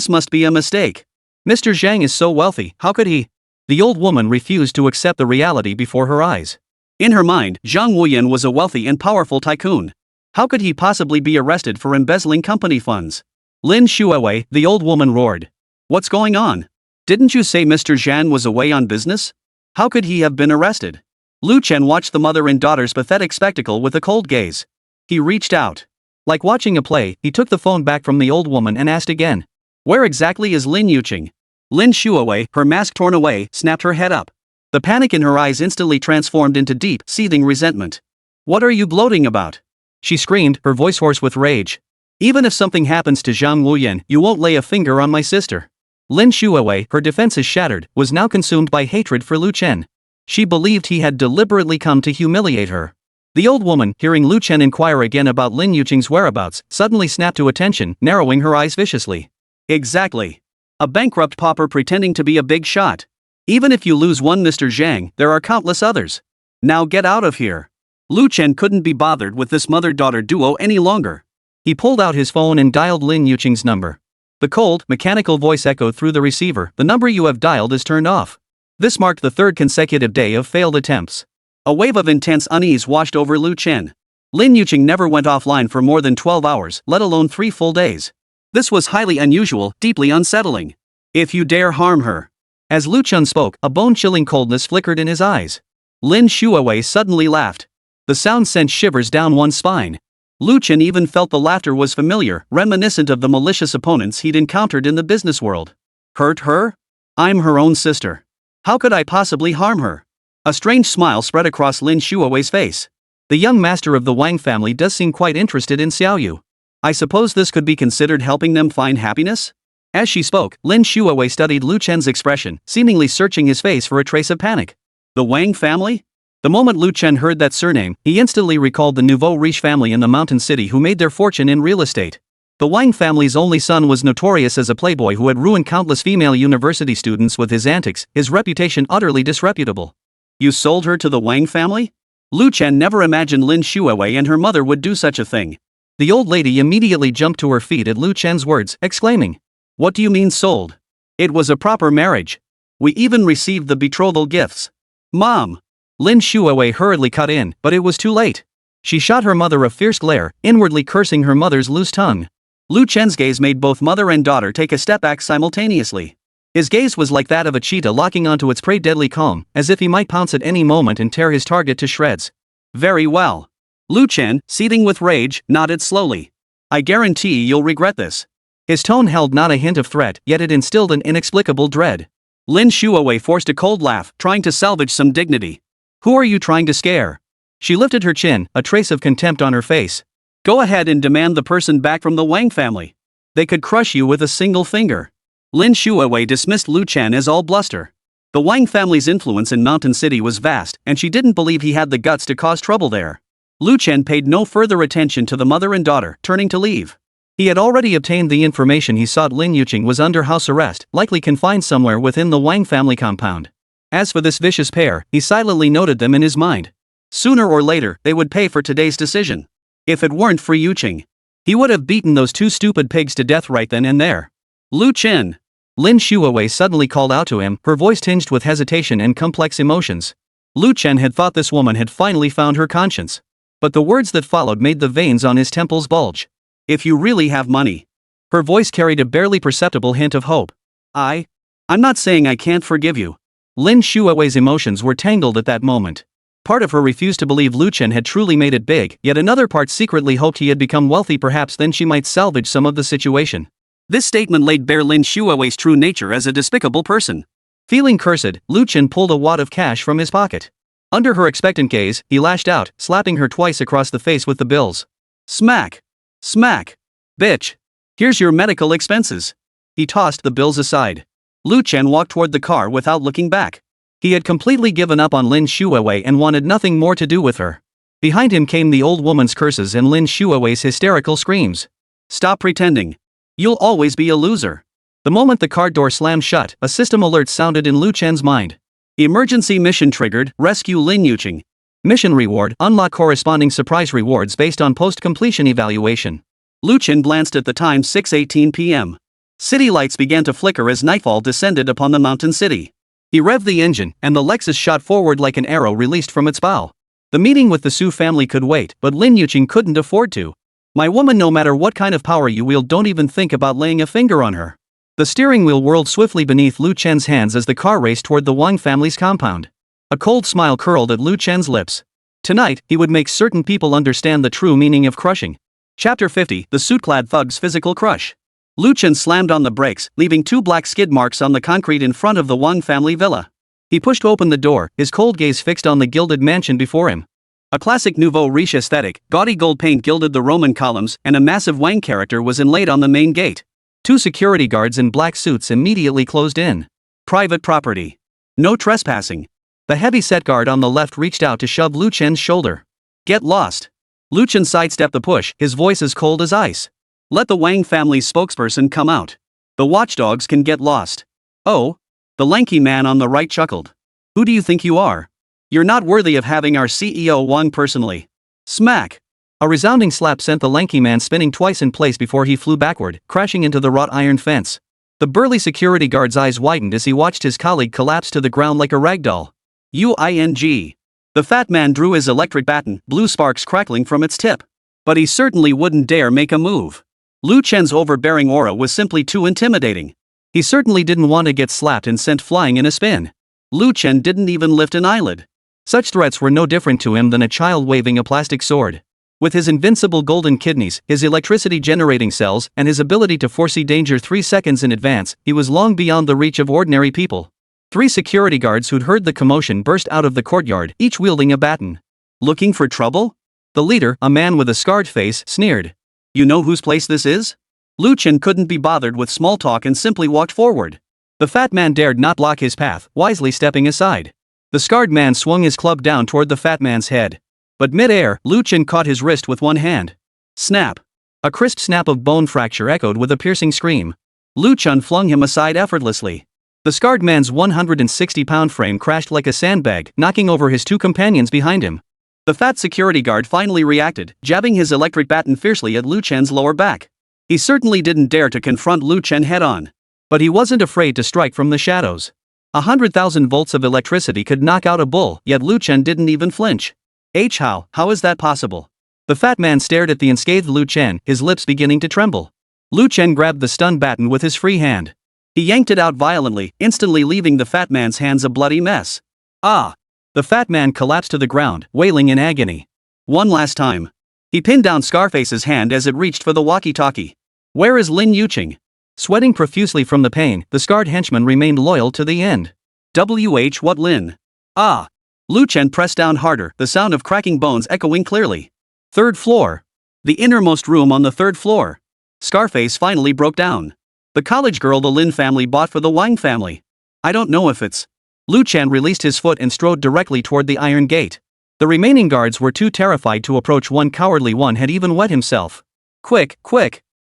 must be a mistake. Mr. Zhang is so wealthy, how could he? The old woman refused to accept the reality before her eyes. In her mind, Zhang Wuyan was a wealthy and powerful tycoon. How could he possibly be arrested for embezzling company funds? Lin Yuqing, the old woman roared. What's going on? Didn't you say Mr. Zhan was away on business? How could he have been arrested? Lu Chen watched the mother and daughter's pathetic spectacle with a cold gaze. He reached out. Like watching a play, he took the phone back from the old woman and asked again. Where exactly is Lin Yuqing? Lin Yuqing, her mask torn away, snapped her head up. The panic in her eyes instantly transformed into deep, seething resentment. What are you gloating about? She screamed, her voice hoarse with rage. Even if something happens to Zhang Wuyan, you won't lay a finger on my sister. Lin Yuqing, her defenses shattered, was now consumed by hatred for Lu Chen. She believed he had deliberately come to humiliate her. The old woman, hearing Lu Chen inquire again about Lin Yuqing's whereabouts, suddenly snapped to attention, narrowing her eyes viciously. Exactly. A bankrupt pauper pretending to be a big shot. Even if you lose one Mr. Zhang, there are countless others. Now get out of here. Lu Chen couldn't be bothered with this mother-daughter duo any longer. He pulled out his phone and dialed Lin Yuqing's number. The cold, mechanical voice echoed through the receiver. The number you have dialed is turned off. This marked the third consecutive day of failed attempts. A wave of intense unease washed over Lu Chen. Lin Yuqing never went offline for more than 12 hours, let alone 3 full days. This was highly unusual, deeply unsettling. If you dare harm her. As Lu Chen spoke, a bone-chilling coldness flickered in his eyes. Lin Yuqing suddenly laughed. The sound sent shivers down one's spine. Lu Chen even felt the laughter was familiar, reminiscent of the malicious opponents he'd encountered in the business world. Hurt her? I'm her own sister. How could I possibly harm her? A strange smile spread across Lin Yuqing's face. The young master of the Wang family does seem quite interested in Xiaoyu. I suppose this could be considered helping them find happiness? As she spoke, Lin Yuqing studied Lu Chen's expression, seemingly searching his face for a trace of panic. The Wang family? The moment Lu Chen heard that surname, he instantly recalled the nouveau riche family in the mountain city who made their fortune in real estate. The Wang family's only son was notorious as a playboy who had ruined countless female university students with his antics, his reputation utterly disreputable. You sold her to the Wang family? Lu Chen never imagined Lin Yuqing and her mother would do such a thing. The old lady immediately jumped to her feet at Lu Chen's words, exclaiming. What do you mean sold? It was a proper marriage. We even received the betrothal gifts. Mom! Lin Yuqing hurriedly cut in, but it was too late. She shot her mother a fierce glare, inwardly cursing her mother's loose tongue. Lu Chen's gaze made both mother and daughter take a step back simultaneously. His gaze was like that of a cheetah locking onto its prey, deadly calm, as if he might pounce at any moment and tear his target to shreds. Very well. Lu Chen, seething with rage, nodded slowly. I guarantee you'll regret this. His tone held not a hint of threat, yet it instilled an inexplicable dread. Lin Yuqing forced a cold laugh, trying to salvage some dignity. Who are you trying to scare? She lifted her chin, a trace of contempt on her face. Go ahead and demand the person back from the Wang family. They could crush you with a single finger. Lin Yuqing dismissed Lu Chen as all bluster. The Wang family's influence in Mountain City was vast, and she didn't believe he had the guts to cause trouble there. Lu Chen paid no further attention to the mother and daughter, turning to leave. He had already obtained the information he sought. Lin Yuqing was under house arrest, likely confined somewhere within the Wang family compound. As for this vicious pair, he silently noted them in his mind. Sooner or later, they would pay for today's decision. If it weren't for Yuqing, he would have beaten those two stupid pigs to death right then and there. Lu Chen! Lin Yuqing suddenly called out to him, her voice tinged with hesitation and complex emotions. Lu Chen had thought this woman had finally found her conscience. But the words that followed made the veins on his temples bulge. If you really have money. Her voice carried a barely perceptible hint of hope. I'm not saying I can't forgive you. Lin Yuqing's emotions were tangled at that moment. Part of her refused to believe Lu Chen had truly made it big, yet another part secretly hoped he had become wealthy. Perhaps then she might salvage some of the situation. This statement laid bare Lin Yuqing's true nature as a despicable person. Feeling cursed, Lu Chen pulled a wad of cash from his pocket. Under her expectant gaze, he lashed out, slapping her twice across the face with the bills. Smack! Smack! Bitch! Here's your medical expenses. He tossed the bills aside. Lu Chen walked toward the car without looking back. He had completely given up on Lin Yuqing and wanted nothing more to do with her. Behind him came the old woman's curses and Lin Yuqing's hysterical screams. Stop pretending. You'll always be a loser. The moment the car door slammed shut, a system alert sounded in Lu Chen's mind. Emergency mission triggered, rescue Lin Yuqing. Mission reward, unlock corresponding surprise rewards based on post-completion evaluation. Lu Chen glanced at the time, 6:18 p.m. City lights began to flicker as nightfall descended upon the mountain city. He revved the engine, and the Lexus shot forward like an arrow released from its bow. The meeting with the Su family could wait, but Lin Yuqing couldn't afford to. My woman, no matter what kind of power you wield, don't even think about laying a finger on her. The steering wheel whirled swiftly beneath Lu Chen's hands as the car raced toward the Wang family's compound. A cold smile curled at Lu Chen's lips. Tonight, he would make certain people understand the true meaning of crushing. Chapter 50, The Suit-Clad Thug's Physical Crush. Lu Chen slammed on the brakes, leaving 2 black skid marks on the concrete in front of the Wang family villa. He pushed open the door, his cold gaze fixed on the gilded mansion before him. A classic nouveau riche aesthetic, gaudy gold paint gilded the Roman columns, and a massive Wang character was inlaid on the main gate. 2 security guards in black suits immediately closed in. Private property. No trespassing. The heavy-set guard on the left reached out to shove Lu Chen's shoulder. Get lost. Lu Chen sidestepped the push, his voice as cold as ice. Let the Wang family's spokesperson come out. The watchdogs can get lost. Oh? The lanky man on the right chuckled. Who do you think you are? You're not worthy of having our CEO Wang personally. Smack. A resounding slap sent the lanky man spinning twice in place before he flew backward, crashing into the wrought iron fence. The burly security guard's eyes widened as he watched his colleague collapse to the ground like a ragdoll. UING. The fat man drew his electric baton, blue sparks crackling from its tip. But he certainly wouldn't dare make a move. Lu Chen's overbearing aura was simply too intimidating. He certainly didn't want to get slapped and sent flying in a spin. Lu Chen didn't even lift an eyelid. Such threats were no different to him than a child waving a plastic sword. With his invincible golden kidneys, his electricity-generating cells, and his ability to foresee danger 3 seconds in advance, he was long beyond the reach of ordinary people. 3 security guards who'd heard the commotion burst out of the courtyard, each wielding a baton. Looking for trouble? The leader, a man with a scarred face, sneered. You know whose place this is? Lu Chen couldn't be bothered with small talk and simply walked forward. The fat man dared not block his path, wisely stepping aside. The scarred man swung his club down toward the fat man's head. But mid-air, Lu Chen caught his wrist with one hand. Snap. A crisp snap of bone fracture echoed with a piercing scream. Lu Chen flung him aside effortlessly. The scarred man's 160-pound frame crashed like a sandbag, knocking over his 2 companions behind him. The fat security guard finally reacted, jabbing his electric baton fiercely at Lu Chen's lower back. He certainly didn't dare to confront Lu Chen head-on. But he wasn't afraid to strike from the shadows. 100,000 volts of electricity could knock out a bull, yet Lu Chen didn't even flinch. How is that possible? The fat man stared at the unscathed Lu Chen, his lips beginning to tremble. Lu Chen grabbed the stun baton with his free hand. He yanked it out violently, instantly leaving the fat man's hands a bloody mess. Ah! The fat man collapsed to the ground, wailing in agony. One last time. He pinned down Scarface's hand as it reached for the walkie-talkie. Where is Lin Yuqing? Sweating profusely from the pain, the scarred henchman remained loyal to the end. What Lin? Ah! Lu Chen pressed down harder, the sound of cracking bones echoing clearly. 3rd floor. The innermost room on the 3rd floor. Scarface finally broke down. The college girl the Lin family bought for the Wang family. I don't know if it's... Lu Chen released his foot and strode directly toward the iron gate. The remaining guards were too terrified to approach. One cowardly one had even wet himself. Quick!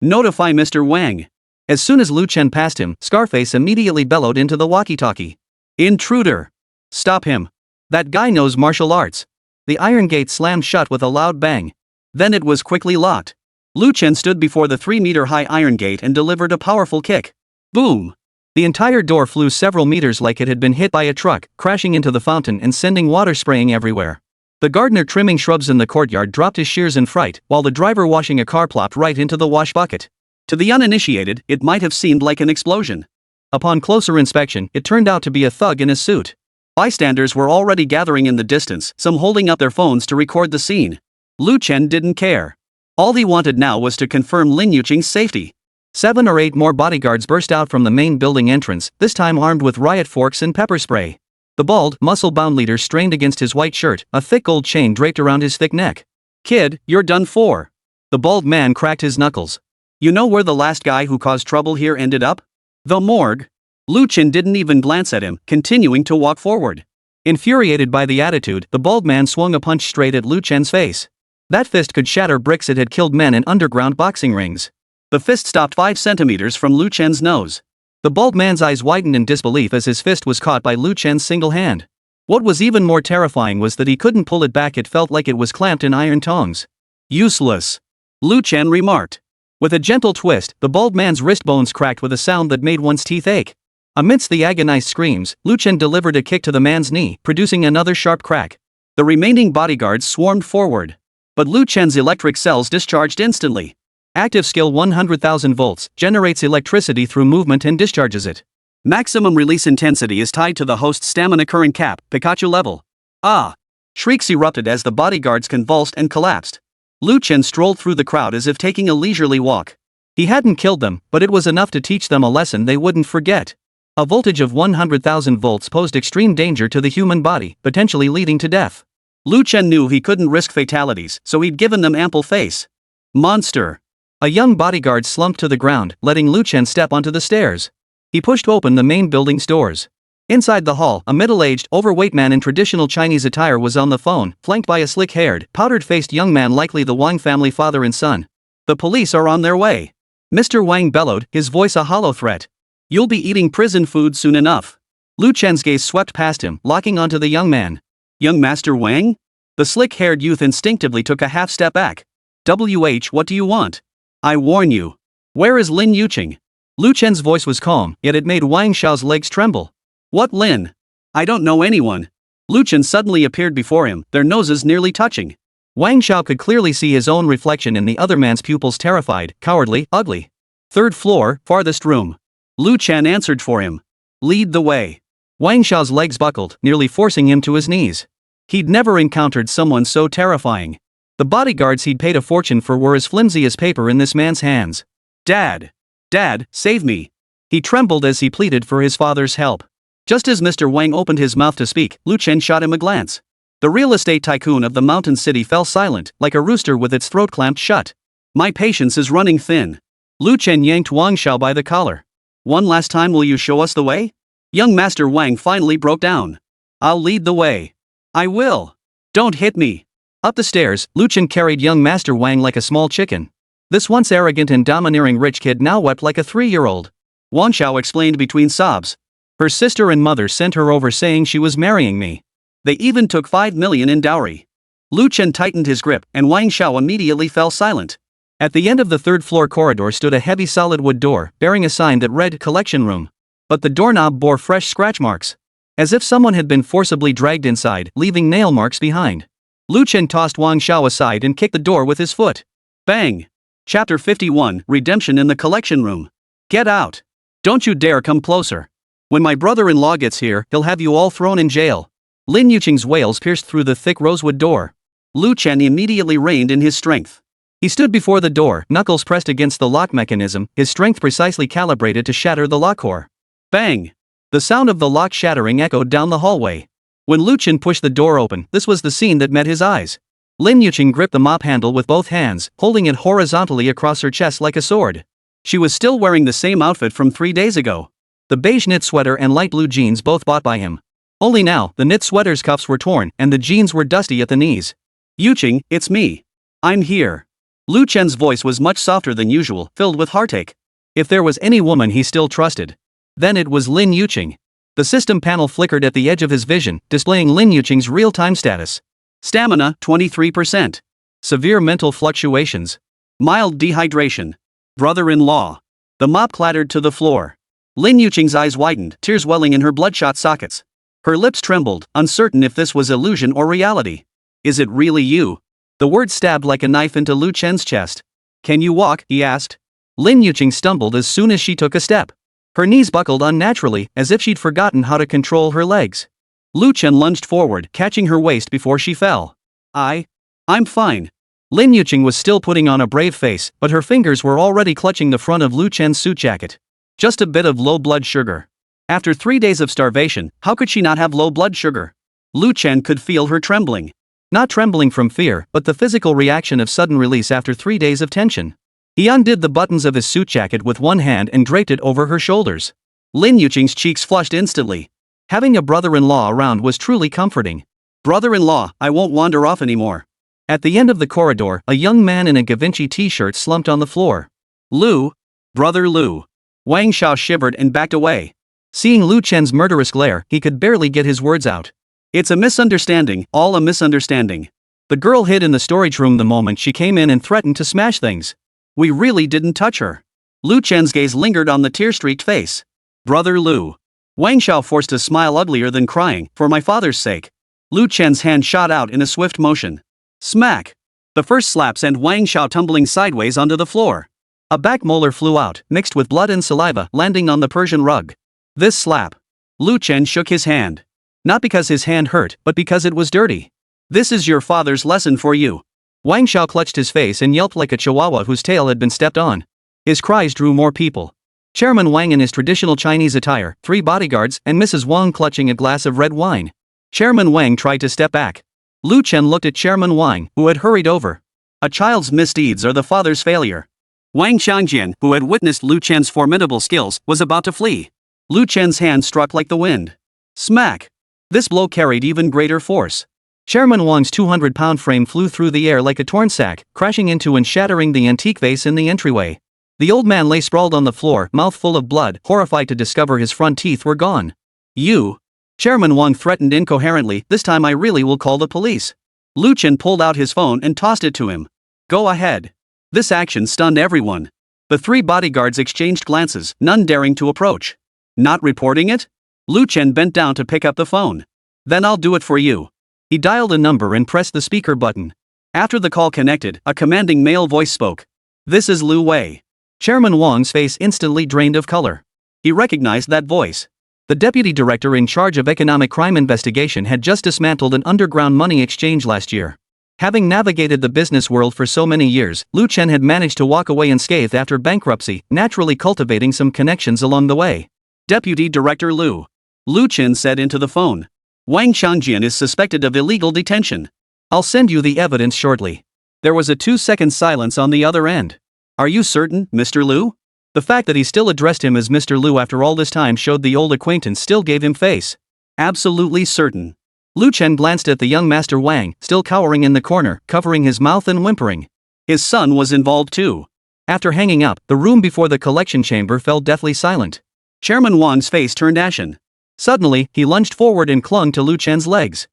Notify Mr. Wang. As soon as Lu Chen passed him, Scarface immediately bellowed into the walkie-talkie. Intruder! Stop him. That guy knows martial arts. The iron gate slammed shut with a loud bang. Then it was quickly locked. Lu Chen stood before the 3-meter-high iron gate and delivered a powerful kick. Boom! The entire door flew several meters like it had been hit by a truck, crashing into the fountain and sending water spraying everywhere. The gardener trimming shrubs in the courtyard dropped his shears in fright, while the driver washing a car plopped right into the wash bucket. To the uninitiated, it might have seemed like an explosion. Upon closer inspection, it turned out to be a thug in a suit. Bystanders were already gathering in the distance, some holding up their phones to record the scene. Lu Chen didn't care. All he wanted now was to confirm Lin Yuqing's safety. 7 or 8 more bodyguards burst out from the main building entrance, this time armed with riot forks and pepper spray. The bald, muscle-bound leader strained against his white shirt, a thick gold chain draped around his thick neck. Kid, you're done for. The bald man cracked his knuckles. You know where the last guy who caused trouble here ended up? The morgue. Lu Chen didn't even glance at him, continuing to walk forward. Infuriated by the attitude, the bald man swung a punch straight at Lu Chen's face. That fist could shatter bricks. It had killed men in underground boxing rings. The fist stopped 5 centimeters from Lu Chen's nose. The bald man's eyes widened in disbelief as his fist was caught by Lu Chen's single hand. What was even more terrifying was that he couldn't pull it back. It felt like it was clamped in iron tongs. Useless. Lu Chen remarked. With a gentle twist, the bald man's wrist bones cracked with a sound that made one's teeth ache. Amidst the agonized screams, Lu Chen delivered a kick to the man's knee, producing another sharp crack. The remaining bodyguards swarmed forward. But Lu Chen's electric cells discharged instantly. Active skill 100,000 volts, generates electricity through movement and discharges it. Maximum release intensity is tied to the host's stamina current cap, Pikachu level. Ah! Shrieks erupted as the bodyguards convulsed and collapsed. Lu Chen strolled through the crowd as if taking a leisurely walk. He hadn't killed them, but it was enough to teach them a lesson they wouldn't forget. A voltage of 100,000 volts posed extreme danger to the human body, potentially leading to death. Lu Chen knew he couldn't risk fatalities, so he'd given them ample face. Monster! A young bodyguard slumped to the ground, letting Lu Chen step onto the stairs. He pushed open the main building's doors. Inside the hall, a middle-aged, overweight man in traditional Chinese attire was on the phone, flanked by a slick-haired, powdered-faced young man likely the Wang family father and son. The police are on their way. Mr. Wang bellowed, his voice a hollow threat. You'll be eating prison food soon enough. Lu Chen's gaze swept past him, locking onto the young man. Young Master Wang? The slick-haired youth instinctively took a half-step back. What do you want? I warn you. Where is Lin Yuqing? Lu Chen's voice was calm, yet it made Wang Xiao's legs tremble. What Lin? I don't know anyone. Lu Chen suddenly appeared before him, their noses nearly touching. Wang Xiao could clearly see his own reflection in the other man's pupils, terrified, cowardly, ugly. Third floor, farthest room. Lu Chen answered for him. Lead the way. Wang Xiao's legs buckled, nearly forcing him to his knees. He'd never encountered someone so terrifying. The bodyguards he'd paid a fortune for were as flimsy as paper in this man's hands. Dad! Dad, save me! He trembled as he pleaded for his father's help. Just as Mr. Wang opened his mouth to speak, Lu Chen shot him a glance. The real estate tycoon of the mountain city fell silent, like a rooster with its throat clamped shut. My patience is running thin. Lu Chen yanked Wang Xiao by the collar. One last time, will you show us the way? Young Master Wang finally broke down. I'll lead the way. I will. Don't hit me. Up the stairs, Lu Chen carried young Master Wang like a small chicken. This once arrogant and domineering rich kid now wept like a 3-year-old. Wang Xiao explained between sobs. Her sister and mother sent her over saying she was marrying me. They even took 5 million in dowry. Lu Chen tightened his grip, and Wang Xiao immediately fell silent. At the end of the third-floor corridor stood a heavy solid wood door, bearing a sign that read Collection Room. But the doorknob bore fresh scratch marks. As if someone had been forcibly dragged inside, leaving nail marks behind. Lu Chen tossed Wang Xiao aside and kicked the door with his foot. Bang! Chapter 51, Redemption in the Collection Room. Get out! Don't you dare come closer. When my brother-in-law gets here, he'll have you all thrown in jail. Lin Yuqing's wails pierced through the thick rosewood door. Lu Chen immediately reined in his strength. He stood before the door, knuckles pressed against the lock mechanism, his strength precisely calibrated to shatter the lock core. Bang! The sound of the lock shattering echoed down the hallway. When Lu Chen pushed the door open, this was the scene that met his eyes. Lin Yuqing gripped the mop handle with both hands, holding it horizontally across her chest like a sword. She was still wearing the same outfit from 3 days ago. The beige knit sweater and light blue jeans both bought by him. Only now, the knit sweater's cuffs were torn and the jeans were dusty at the knees. Yuqing, it's me. I'm here. Lu Chen's voice was much softer than usual, filled with heartache. If there was any woman he still trusted, then it was Lin Yuqing. The system panel flickered at the edge of his vision, displaying Lin Yuqing's real-time status. Stamina, 23%. Severe mental fluctuations. Mild dehydration. Brother-in-law. The mop clattered to the floor. Lin Yuqing's eyes widened, tears welling in her bloodshot sockets. Her lips trembled, uncertain if this was illusion or reality. Is it really you? The word stabbed like a knife into Lu Chen's chest. Can you walk? He asked. Lin Yuqing stumbled as soon as she took a step. Her knees buckled unnaturally, as if she'd forgotten how to control her legs. Lu Chen lunged forward, catching her waist before she fell. I'm fine. Lin Yuqing was still putting on a brave face, but her fingers were already clutching the front of Lu Chen's suit jacket. Just a bit of low blood sugar. After 3 days of starvation, how could she not have low blood sugar? Lu Chen could feel her trembling. Not trembling from fear, but the physical reaction of sudden release after 3 days of tension. He undid the buttons of his suit jacket with one hand and draped it over her shoulders. Lin Yuqing's cheeks flushed instantly. Having a brother-in-law around was truly comforting. Brother-in-law, I won't wander off anymore. At the end of the corridor, a young man in a Givenchy t-shirt slumped on the floor. Lu. Brother Lu. Wang Xiao shivered and backed away. Seeing Lu Chen's murderous glare, he could barely get his words out. It's a misunderstanding, all a misunderstanding. The girl hid in the storage room the moment she came in and threatened to smash things. We really didn't touch her. Lu Chen's gaze lingered on the tear-streaked face. Brother Lu. Wang Xiao forced a smile uglier than crying, for my father's sake. Lu Chen's hand shot out in a swift motion. Smack! The first slap sent Wang Xiao tumbling sideways onto the floor. A back molar flew out, mixed with blood and saliva, landing on the Persian rug. This slap. Lu Chen shook his hand. Not because his hand hurt, but because it was dirty. This is your father's lesson for you. Wang Xiao clutched his face and yelped like a chihuahua whose tail had been stepped on. His cries drew more people. Chairman Wang in his traditional Chinese attire, 3 bodyguards, and Mrs. Wang clutching a glass of red wine. Chairman Wang tried to step back. Lu Chen looked at Chairman Wang, who had hurried over. A child's misdeeds are the father's failure. Wang Xiangjian, who had witnessed Lu Chen's formidable skills, was about to flee. Lu Chen's hand struck like the wind. Smack! This blow carried even greater force. Chairman Wang's 200-pound frame flew through the air like a torn sack, crashing into and shattering the antique vase in the entryway. The old man lay sprawled on the floor, mouth full of blood, horrified to discover his front teeth were gone. You! Chairman Wang threatened incoherently, this time I really will call the police. Lu Chen pulled out his phone and tossed it to him. Go ahead. This action stunned everyone. The 3 bodyguards exchanged glances, none daring to approach. Not reporting it? Lu Chen bent down to pick up the phone. Then I'll do it for you. He dialed a number and pressed the speaker button. After the call connected, a commanding male voice spoke. This is Lu Wei. Chairman Wang's face instantly drained of color. He recognized that voice. The deputy director in charge of economic crime investigation had just dismantled an underground money exchange last year. Having navigated the business world for so many years, Lu Chen had managed to walk away unscathed after bankruptcy, naturally cultivating some connections along the way. Deputy Director Lu. Lu Chen said into the phone. Wang Xiangjian is suspected of illegal detention. I'll send you the evidence shortly. There was a 2-second silence on the other end. Are you certain, Mr. Lu? The fact that he still addressed him as Mr. Lu after all this time showed the old acquaintance still gave him face. Absolutely certain. Lu Chen glanced at the young Master Wang, still cowering in the corner, covering his mouth and whimpering. His son was involved too. After hanging up, the room before the collection chamber fell deathly silent. Chairman Wang's face turned ashen. Suddenly, he lunged forward and clung to Lu Chen's legs.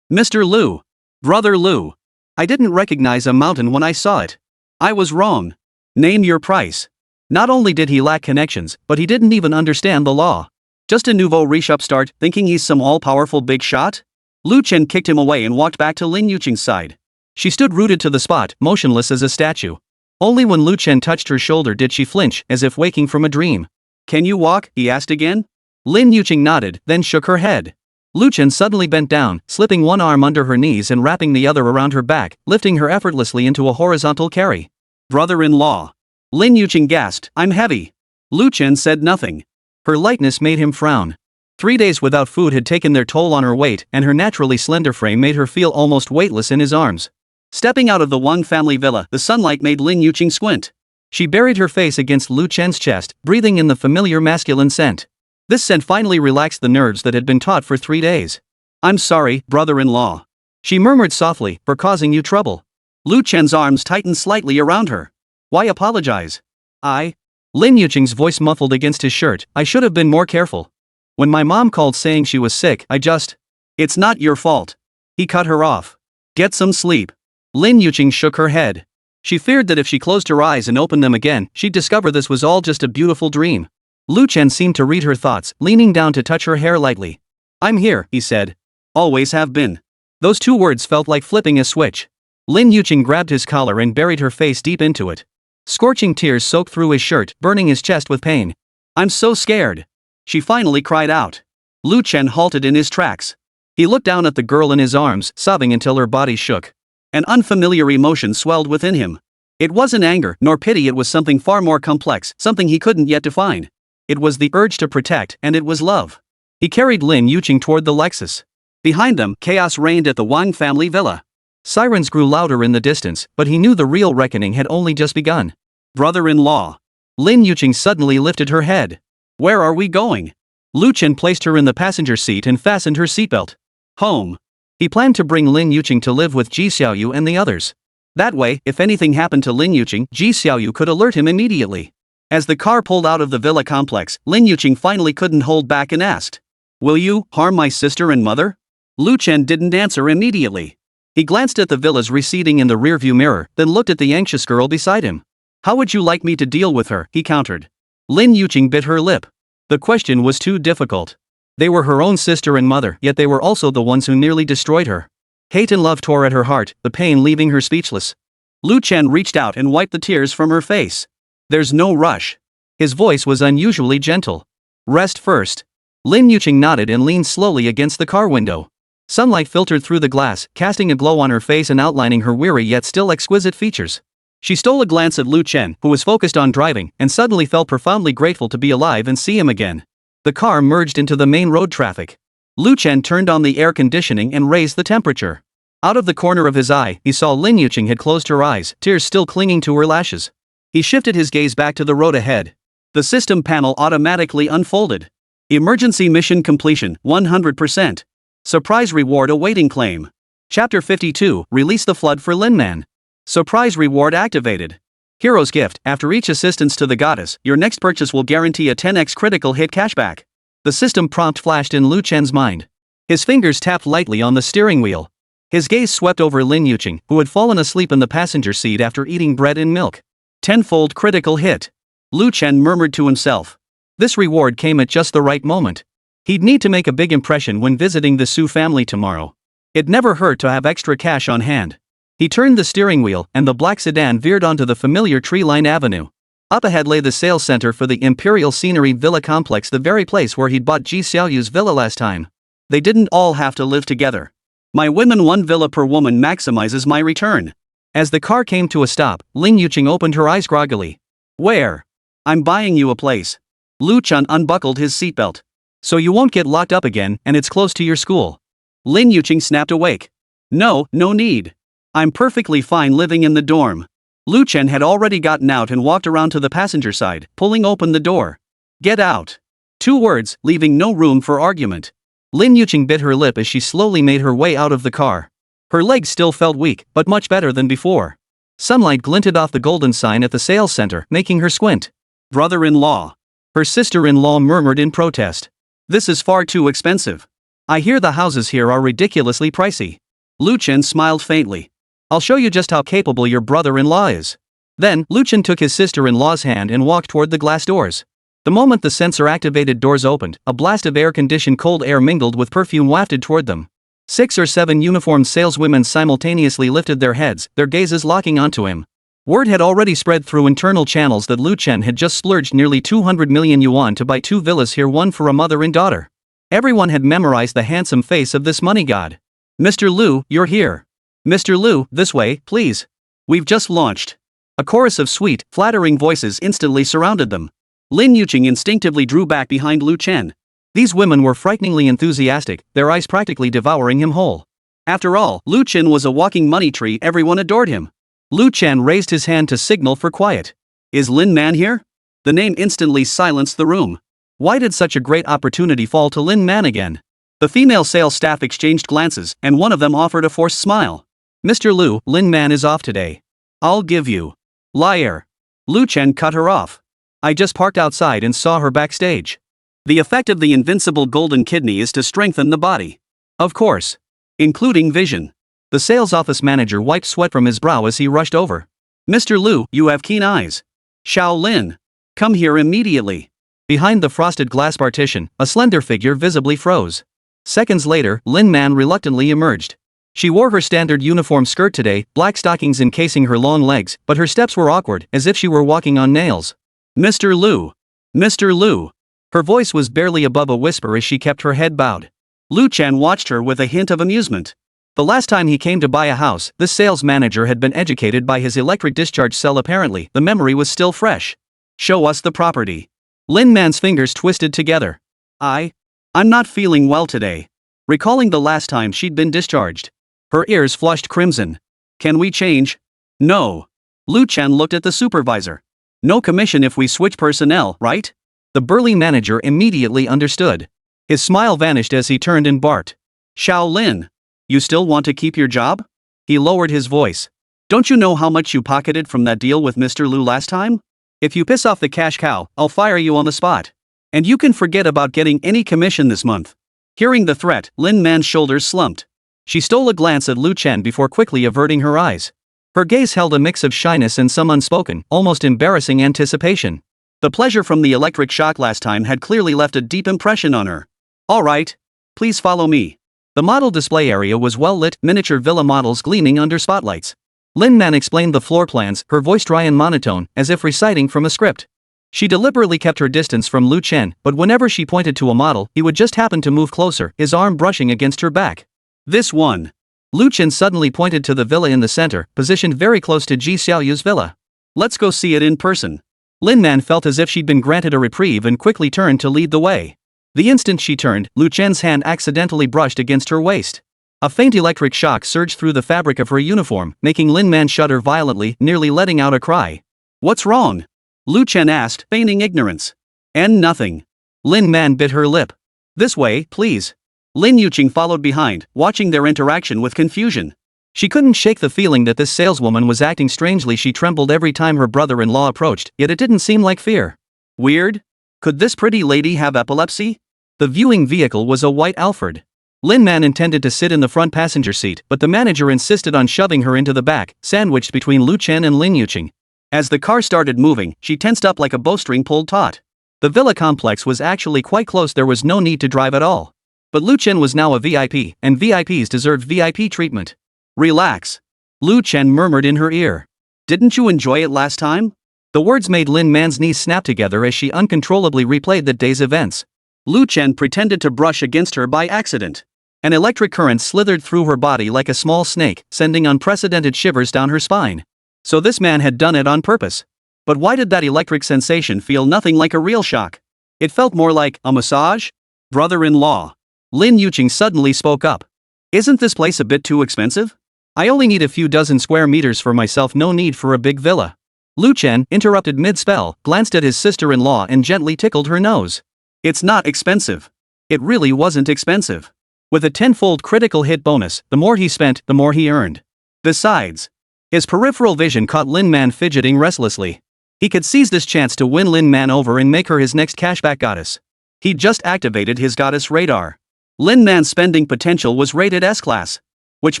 Mr. Lu. Brother Lu. I didn't recognize a mountain when I saw it. I was wrong. Name your price. Not only did he lack connections, but he didn't even understand the law. Just a nouveau riche upstart, thinking he's some all-powerful big shot? Lu Chen kicked him away and walked back to Lin Yuqing's side. She stood rooted to the spot, motionless as a statue. Only when Lu Chen touched her shoulder did she flinch, as if waking from a dream. Can you walk? He asked again. Lin Yuqing nodded, then shook her head. Lu Chen suddenly bent down, slipping one arm under her knees and wrapping the other around her back, lifting her effortlessly into a horizontal carry. Brother-in-law. Lin Yuqing gasped, I'm heavy. Lu Chen said nothing. Her lightness made him frown. 3 days without food had taken their toll on her weight, and her naturally slender frame made her feel almost weightless in his arms. Stepping out of the Wang family villa, the sunlight made Lin Yuqing squint. She buried her face against Lu Chen's chest, breathing in the familiar masculine scent. This scent finally relaxed the nerves that had been taut for 3 days. I'm sorry, brother-in-law. She murmured softly, for causing you trouble. Lu Chen's arms tightened slightly around her. Why apologize? Lin Yuqing's voice muffled against his shirt, I should have been more careful. When my mom called saying she was sick, It's not your fault. He cut her off. Get some sleep. Lin Yuqing shook her head. She feared that if she closed her eyes and opened them again, she'd discover this was all just a beautiful dream. Lu Chen seemed to read her thoughts, leaning down to touch her hair lightly. I'm here, he said. Always have been. Those 2 words felt like flipping a switch. Lin Yuqing grabbed his collar and buried her face deep into it. Scorching tears soaked through his shirt, burning his chest with pain. I'm so scared. She finally cried out. Lu Chen halted in his tracks. He looked down at the girl in his arms, sobbing until her body shook. An unfamiliar emotion swelled within him. It wasn't anger, nor pity, it was something far more complex, something he couldn't yet define. It was the urge to protect, and it was love. He carried Lin Yuqing toward the Lexus. Behind them, chaos reigned at the Wang family villa. Sirens grew louder in the distance, but he knew the real reckoning had only just begun. Brother-in-law. Lin Yuqing suddenly lifted her head. Where are we going? Lu Chen placed her in the passenger seat and fastened her seatbelt. Home. He planned to bring Lin Yuqing to live with Ji Xiaoyu and the others. That way, if anything happened to Lin Yuqing, Ji Xiaoyu could alert him immediately. As the car pulled out of the villa complex, Lin Yuqing finally couldn't hold back and asked, Will you harm my sister and mother? Lu Chen didn't answer immediately. He glanced at the villas receding in the rearview mirror, then looked at the anxious girl beside him. How would you like me to deal with her? He countered. Lin Yuqing bit her lip. The question was too difficult. They were her own sister and mother, yet they were also the ones who nearly destroyed her. Hate and love tore at her heart, the pain leaving her speechless. Lu Chen reached out and wiped the tears from her face. There's no rush. His voice was unusually gentle. Rest first. Lin Yuqing nodded and leaned slowly against the car window. Sunlight filtered through the glass, casting a glow on her face and outlining her weary yet still exquisite features. She stole a glance at Lu Chen, who was focused on driving, and suddenly felt profoundly grateful to be alive and see him again. The car merged into the main road traffic. Lu Chen turned on the air conditioning and raised the temperature. Out of the corner of his eye, he saw Lin Yuqing had closed her eyes, tears still clinging to her lashes. He shifted his gaze back to the road ahead. The system panel automatically unfolded. Emergency mission completion, 100%. Surprise reward awaiting claim. Chapter 52, Release the Flood for Lin Man. Surprise reward activated. Hero's gift, after each assistance to the goddess, your next purchase will guarantee a 10x critical hit cashback. The system prompt flashed in Lu Chen's mind. His fingers tapped lightly on the steering wheel. His gaze swept over Lin Yuqing, who had fallen asleep in the passenger seat after eating bread and milk. Tenfold critical hit. Lu Chen murmured to himself. This reward came at just the right moment. He'd need to make a big impression when visiting the Su family tomorrow. It never hurt to have extra cash on hand. He turned the steering wheel, and the black sedan veered onto the familiar tree-lined avenue. Up ahead lay the sales center for the Imperial Scenery Villa Complex, the very place where he'd bought Ji Xiaoyu's villa last time. They didn't all have to live together. My women, one villa per woman maximizes my return. As the car came to a stop, Lin Yuqing opened her eyes groggily. Where? I'm buying you a place. Lu Chen unbuckled his seatbelt. So you won't get locked up again, and it's close to your school. Lin Yuqing snapped awake. No need. I'm perfectly fine living in the dorm. Lu Chen had already gotten out and walked around to the passenger side, pulling open the door. Get out. 2 words, leaving no room for argument. Lin Yuqing bit her lip as she slowly made her way out of the car. Her legs still felt weak, but much better than before. Sunlight glinted off the golden sign at the sales center, making her squint. Brother-in-law. Her sister-in-law murmured in protest. This is far too expensive. I hear the houses here are ridiculously pricey. Lu Chen smiled faintly. I'll show you just how capable your brother-in-law is. Then, Lu Chen took his sister-in-law's hand and walked toward the glass doors. The moment the sensor-activated doors opened, a blast of air-conditioned cold air mingled with perfume wafted toward them. 6 or 7 uniformed saleswomen simultaneously lifted their heads, their gazes locking onto him. Word had already spread through internal channels that Lu Chen had just splurged nearly 200 million yuan to buy 2 villas here, one for a mother and daughter. Everyone had memorized the handsome face of this money god. Mr. Lu, you're here. Mr. Lu, this way, please. We've just launched. A chorus of sweet, flattering voices instantly surrounded them. Lin Yuqing instinctively drew back behind Lu Chen. These women were frighteningly enthusiastic, their eyes practically devouring him whole. After all, Lu Chen was a walking money tree, everyone adored him. Lu Chen raised his hand to signal for quiet. Is Lin Man here? The name instantly silenced the room. Why did such a great opportunity fall to Lin Man again? The female sales staff exchanged glances, and one of them offered a forced smile. Mr. Lu, Lin Man is off today. I'll give you. Liar. Lu Chen cut her off. I just parked outside and saw her backstage. The effect of the invincible golden kidney is to strengthen the body. Of course. Including vision. The sales office manager wiped sweat from his brow as he rushed over. Mr. Lu, you have keen eyes. Xiao Lin. Come here immediately. Behind the frosted glass partition, a slender figure visibly froze. Seconds later, Lin Man reluctantly emerged. She wore her standard uniform skirt today, black stockings encasing her long legs, but her steps were awkward, as if she were walking on nails. Mr. Lu. Mr. Lu. Her voice was barely above a whisper as she kept her head bowed. Lu Chen watched her with a hint of amusement. The last time he came to buy a house, this sales manager had been educated by his electric discharge cell. Apparently, the memory was still fresh. Show us the property. Lin Man's fingers twisted together. I'm not feeling well today. Recalling the last time she'd been discharged. Her ears flushed crimson. Can we change? No. Lu Chen looked at the supervisor. No commission if we switch personnel, right? The burly manager immediately understood. His smile vanished as he turned and barked. Xiao Lin. You still want to keep your job? He lowered his voice. Don't you know how much you pocketed from that deal with Mr. Lu last time? If you piss off the cash cow, I'll fire you on the spot. And you can forget about getting any commission this month. Hearing the threat, Lin Man's shoulders slumped. She stole a glance at Lu Chen before quickly averting her eyes. Her gaze held a mix of shyness and some unspoken, almost embarrassing anticipation. The pleasure from the electric shock last time had clearly left a deep impression on her. Alright. Please follow me. The model display area was well lit, miniature villa models gleaming under spotlights. Lin Man explained the floor plans, her voice dry and monotone, as if reciting from a script. She deliberately kept her distance from Lu Chen, but whenever she pointed to a model, he would just happen to move closer, his arm brushing against her back. This one. Lu Chen suddenly pointed to the villa in the center, positioned very close to Ji Xiaoyu's villa. Let's go see it in person. Lin Man felt as if she'd been granted a reprieve and quickly turned to lead the way. The instant she turned, Lu Chen's hand accidentally brushed against her waist. A faint electric shock surged through the fabric of her uniform, making Lin Man shudder violently, nearly letting out a cry. What's wrong? Lu Chen asked, feigning ignorance. And nothing. Lin Man bit her lip. This way, please. Lin Yuqing followed behind, watching their interaction with confusion. She couldn't shake the feeling that this saleswoman was acting strangely. She trembled every time her brother-in-law approached, yet it didn't seem like fear. Weird? Could this pretty lady have epilepsy? The viewing vehicle was a white Alphard. Lin Man intended to sit in the front passenger seat, but the manager insisted on shoving her into the back, sandwiched between Lu Chen and Lin Yuqing. As the car started moving, she tensed up like a bowstring pulled taut. The villa complex was actually quite close, there was no need to drive at all. But Lu Chen was now a VIP, and VIPs deserved VIP treatment. Relax. Lu Chen murmured in her ear. Didn't you enjoy it last time? The words made Lin Man's knees snap together as she uncontrollably replayed that day's events. Lu Chen pretended to brush against her by accident. An electric current slithered through her body like a small snake, sending unprecedented shivers down her spine. So this man had done it on purpose. But why did that electric sensation feel nothing like a real shock? It felt more like a massage? Brother-in-law. Lin Yuqing suddenly spoke up. Isn't this place a bit too expensive? I only need a few dozen square meters for myself, no need for a big villa. Lu Chen, interrupted mid-spell, glanced at his sister-in-law and gently tickled her nose. It's not expensive. It really wasn't expensive. With a tenfold critical hit bonus, the more he spent, the more he earned. Besides, his peripheral vision caught Lin Man fidgeting restlessly. He could seize this chance to win Lin Man over and make her his next cashback goddess. He'd just activated his goddess radar. Lin Man's spending potential was rated S-class, which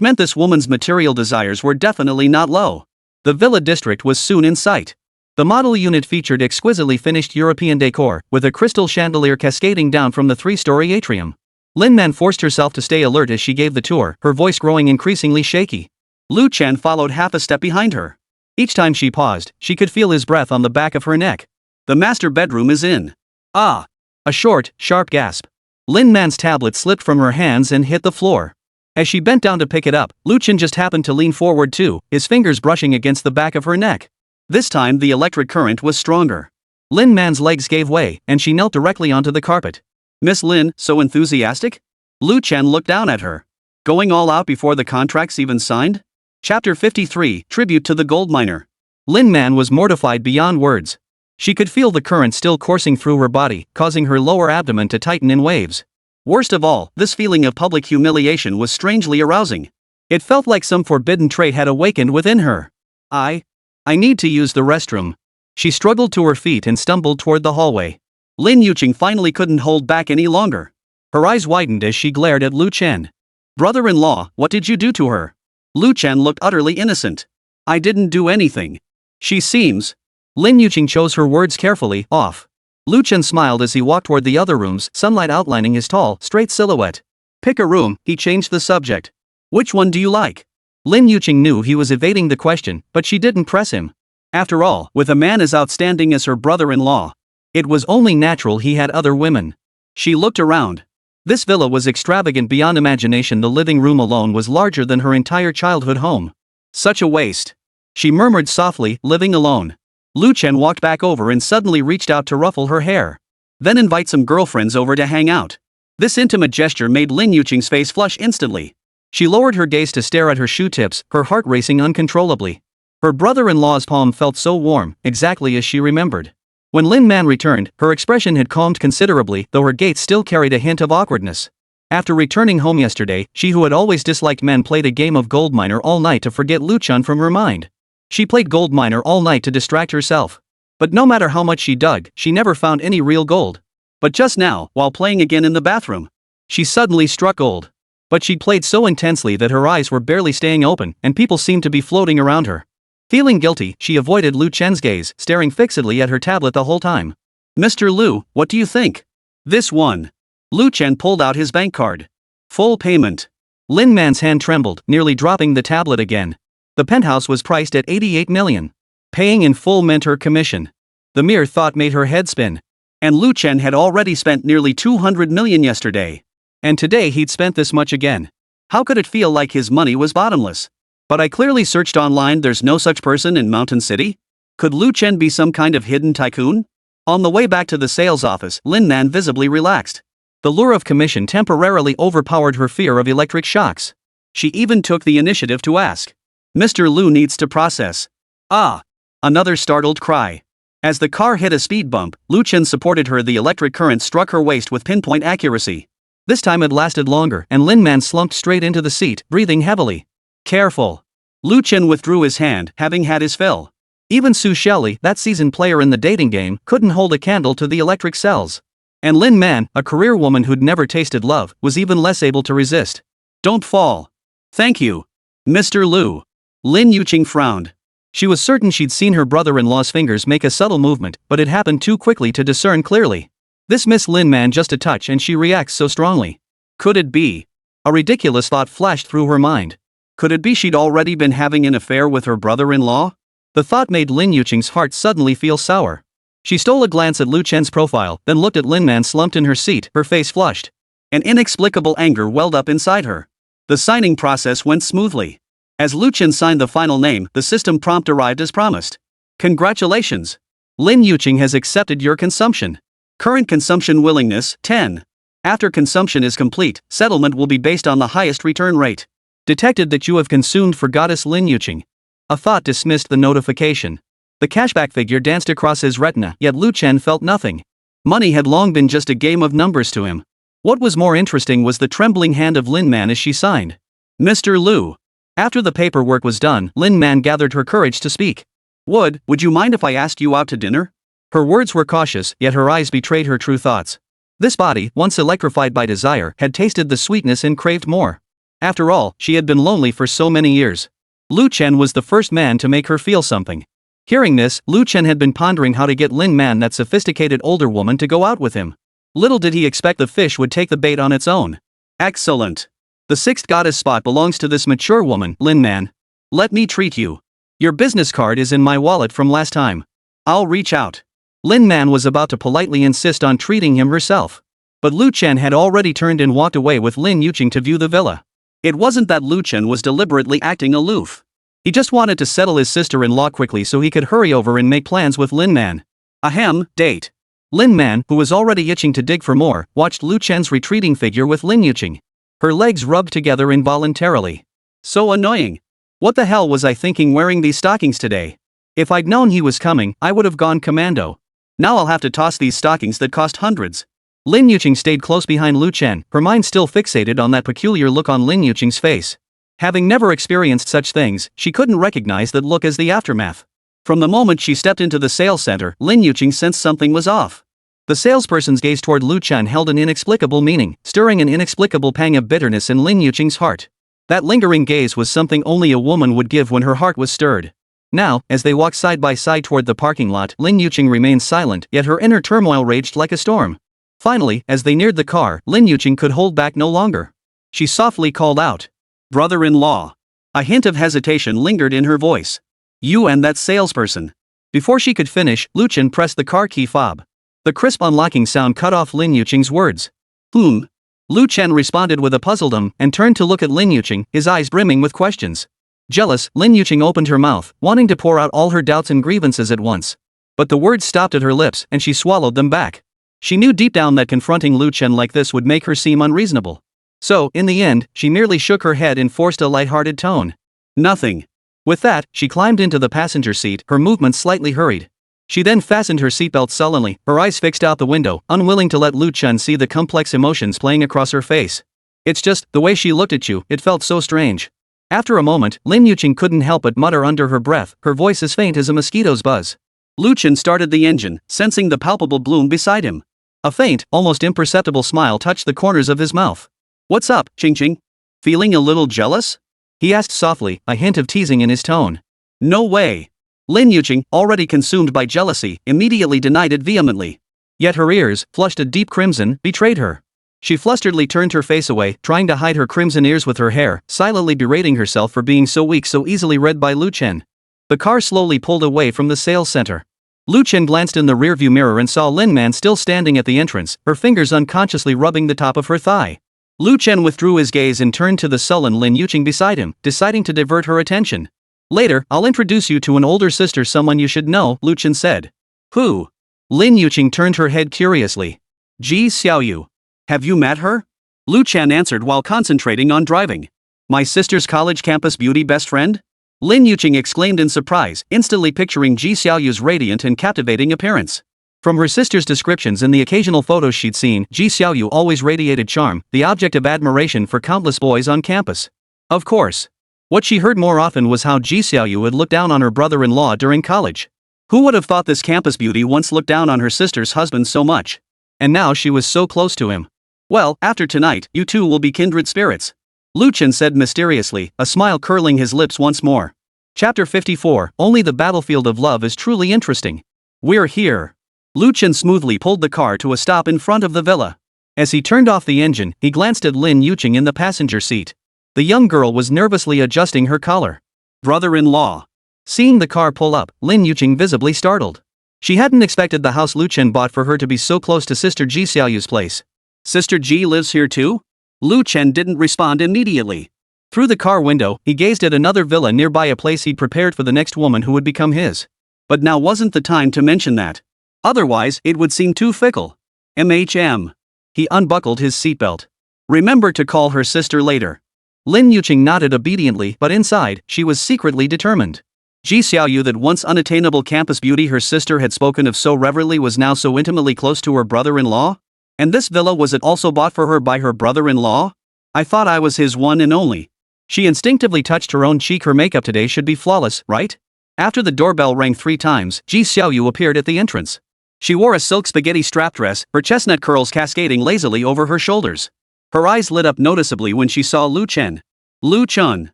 meant this woman's material desires were definitely not low. The villa district was soon in sight. The model unit featured exquisitely finished European decor, with a crystal chandelier cascading down from the three-story atrium. Lin Man forced herself to stay alert as she gave the tour, her voice growing increasingly shaky. Lu Chen followed half a step behind her. Each time she paused, she could feel his breath on the back of her neck. The master bedroom is in. Ah! A short, sharp gasp. Lin Man's tablet slipped from her hands and hit the floor. As she bent down to pick it up, Lu Chen just happened to lean forward too, his fingers brushing against the back of her neck. This time the electric current was stronger. Lin Man's legs gave way, and she knelt directly onto the carpet. Miss Lin, so enthusiastic? Lu Chen looked down at her. Going all out before the contract's even signed? Chapter 53, Tribute to the Gold Miner. Lin Man was mortified beyond words. She could feel the current still coursing through her body, causing her lower abdomen to tighten in waves. Worst of all, this feeling of public humiliation was strangely arousing. It felt like some forbidden trait had awakened within her. I need to use the restroom. She struggled to her feet and stumbled toward the hallway. Lin Yuqing finally couldn't hold back any longer. Her eyes widened as she glared at Lu Chen. Brother-in-law, what did you do to her? Lu Chen looked utterly innocent. I didn't do anything. She seems. Lin Yuqing chose her words carefully, off. Lu Chen smiled as he walked toward the other rooms, sunlight outlining his tall, straight silhouette. Pick a room, he changed the subject. Which one do you like? Lin Yuqing knew he was evading the question, but she didn't press him. After all, with a man as outstanding as her brother-in-law, it was only natural he had other women. She looked around. This villa was extravagant beyond imagination. The living room alone was larger than her entire childhood home. Such a waste. She murmured softly, living alone. Lu Chen walked back over and suddenly reached out to ruffle her hair. Then invite some girlfriends over to hang out. This intimate gesture made Lin Yuqing's face flush instantly. She lowered her gaze to stare at her shoe tips, her heart racing uncontrollably. Her brother-in-law's palm felt so warm, exactly as she remembered. When Lin Man returned, her expression had calmed considerably, though her gait still carried a hint of awkwardness. After returning home yesterday, she who had always disliked men played a game of gold miner all night to forget Lu Chen from her mind. She played gold miner all night to distract herself. But no matter how much she dug, she never found any real gold. But just now, while playing again in the bathroom, she suddenly struck gold. But she'd played so intensely that her eyes were barely staying open, and people seemed to be floating around her. Feeling guilty, she avoided Lu Chen's gaze, staring fixedly at her tablet the whole time. Mr. Lu, what do you think? This one. Lu Chen pulled out his bank card. Full payment. Lin Man's hand trembled, nearly dropping the tablet again. The penthouse was priced at 88 million. Paying in full meant her commission. The mere thought made her head spin. And Lu Chen had already spent nearly 200 million yesterday. And today he'd spent this much again. How could it feel like his money was bottomless? But I clearly searched online, there's no such person in Mountain City? Could Lu Chen be some kind of hidden tycoon? On the way back to the sales office, Lin Man visibly relaxed. The lure of commission temporarily overpowered her fear of electric shocks. She even took the initiative to ask. Mr. Lu needs to process. Ah! Another startled cry. As the car hit a speed bump, Lu Chen supported her. The electric current struck her waist with pinpoint accuracy. This time it lasted longer, and Lin Man slumped straight into the seat, breathing heavily. Careful. Lu Chen withdrew his hand, having had his fill. Even Su Shelley, that seasoned player in the dating game, couldn't hold a candle to the electric cells. And Lin Man, a career woman who'd never tasted love, was even less able to resist. Don't fall. Thank you, Mr. Lu. Lin Yuqing frowned. She was certain she'd seen her brother-in-law's fingers make a subtle movement, but it happened too quickly to discern clearly. This missed Lin Man just a touch and she reacts so strongly. Could it be? A ridiculous thought flashed through her mind. Could it be she'd already been having an affair with her brother-in-law? The thought made Lin Yuqing's heart suddenly feel sour. She stole a glance at Lu Chen's profile, then looked at Lin Man slumped in her seat, her face flushed. An inexplicable anger welled up inside her. The signing process went smoothly. As Lu Chen signed the final name, the system prompt arrived as promised. Congratulations! Lin Yuqing has accepted your consumption. Current consumption willingness, 10. After consumption is complete, settlement will be based on the highest return rate. Detected that you have consumed for goddess Lin Yuqing. A thought dismissed the notification. The cashback figure danced across his retina, yet Lu Chen felt nothing. Money had long been just a game of numbers to him. What was more interesting was the trembling hand of Lin Man as she signed. Mr. Lu. After the paperwork was done, Lin Man gathered her courage to speak. Would you mind if I asked you out to dinner? Her words were cautious, yet her eyes betrayed her true thoughts. This body, once electrified by desire, had tasted the sweetness and craved more. After all, she had been lonely for so many years. Lu Chen was the first man to make her feel something. Hearing this, Lu Chen had been pondering how to get Lin Man, that sophisticated older woman, to go out with him. Little did he expect the fish would take the bait on its own. Excellent. The sixth goddess spot belongs to this mature woman, Lin Man. Let me treat you. Your business card is in my wallet from last time. I'll reach out. Lin Man was about to politely insist on treating him herself. But Lu Chen had already turned and walked away with Lin Yuqing to view the villa. It wasn't that Lu Chen was deliberately acting aloof. He just wanted to settle his sister-in-law quickly so he could hurry over and make plans with Lin Man. Ahem, date. Lin Man, who was already itching to dig for more, watched Lu Chen's retreating figure with Lin Yuqing. Her legs rubbed together involuntarily. So annoying. What the hell was I thinking wearing these stockings today? If I'd known he was coming, I would have gone commando. Now I'll have to toss these stockings that cost hundreds. Lin Yuqing stayed close behind Lu Chen, her mind still fixated on that peculiar look on Lin Yuqing's face. Having never experienced such things, she couldn't recognize that look as the aftermath. From the moment she stepped into the sales center, Lin Yuqing sensed something was off. The salesperson's gaze toward Lu Chen held an inexplicable meaning, stirring an inexplicable pang of bitterness in Lin Yuqing's heart. That lingering gaze was something only a woman would give when her heart was stirred. Now, as they walked side by side toward the parking lot, Lin Yuqing remained silent, yet her inner turmoil raged like a storm. Finally, as they neared the car, Lin Yuqing could hold back no longer. She softly called out, "Brother-in-law." A hint of hesitation lingered in her voice. "You and that salesperson." Before she could finish, Lu Chen pressed the car key fob. The crisp unlocking sound cut off Lin Yuqing's words. Lu Chen responded with a puzzled and turned to look at Lin Yuqing, his eyes brimming with questions. Jealous, Lin Yuqing opened her mouth, wanting to pour out all her doubts and grievances at once. But the words stopped at her lips, and she swallowed them back. She knew deep down that confronting Lu Chen like this would make her seem unreasonable. So, in the end, she merely shook her head and forced a light-hearted tone. "Nothing." With that, she climbed into the passenger seat, her movements slightly hurried. She then fastened her seatbelt sullenly, her eyes fixed out the window, unwilling to let Lu Chen see the complex emotions playing across her face. "It's just, the way she looked at you, it felt so strange." After a moment, Lin Yuqing couldn't help but mutter under her breath, her voice as faint as a mosquito's buzz. Lu Chen started the engine, sensing the palpable bloom beside him. A faint, almost imperceptible smile touched the corners of his mouth. "What's up, Ching? Feeling a little jealous?" he asked softly, a hint of teasing in his tone. "No way." Lin Yuqing, already consumed by jealousy, immediately denied it vehemently. Yet her ears, flushed a deep crimson, betrayed her. She flusteredly turned her face away, trying to hide her crimson ears with her hair, silently berating herself for being so weak, so easily read by Lu Chen. The car slowly pulled away from the sales center. Lu Chen glanced in the rearview mirror and saw Lin Man still standing at the entrance, her fingers unconsciously rubbing the top of her thigh. Lu Chen withdrew his gaze and turned to the sullen Lin Yuqing beside him, deciding to divert her attention. Later, I'll introduce you to an older sister, someone you should know, Lu Chen said. Who? Lin Yuqing turned her head curiously. Ji Xiaoyu. Have you met her? Lu Chen answered while concentrating on driving. My sister's college campus beauty best friend? Lin Yuqing exclaimed in surprise, instantly picturing Ji Xiaoyu's radiant and captivating appearance. From her sister's descriptions and the occasional photos she'd seen, Ji Xiaoyu always radiated charm, the object of admiration for countless boys on campus. Of course. What she heard more often was how Ji Xiaoyu would look down on her brother-in-law during college. Who would have thought this campus beauty once looked down on her sister's husband so much? And now she was so close to him. Well, after tonight, you two will be kindred spirits. Lu Chen said mysteriously, a smile curling his lips once more. Chapter 54, Only the battlefield of love is truly interesting. We're here. Lu Chen smoothly pulled the car to a stop in front of the villa. As he turned off the engine, he glanced at Lin Yuqing in the passenger seat. The young girl was nervously adjusting her collar. Brother-in-law. Seeing the car pull up, Lin Yuqing visibly startled. She hadn't expected the house Lu Chen bought for her to be so close to Sister Ji Xiaoyu's place. Sister Ji lives here too? Lu Chen didn't respond immediately. Through the car window, he gazed at another villa nearby, a place he'd prepared for the next woman who would become his. But now wasn't the time to mention that. Otherwise, it would seem too fickle. He unbuckled his seatbelt. Remember to call her sister later. Lin Yuqing nodded obediently, but inside, she was secretly determined. Ji Xiaoyu, that once unattainable campus beauty her sister had spoken of so reverently, was now so intimately close to her brother-in-law? And this villa, was it also bought for her by her brother-in-law? I thought I was his one and only. She instinctively touched her own cheek. Her makeup today should be flawless, right? After the doorbell rang 3 times, Ji Xiaoyu appeared at the entrance. She wore a silk spaghetti strap dress, her chestnut curls cascading lazily over her shoulders. Her eyes lit up noticeably when she saw Lu Chen. Lu Chen.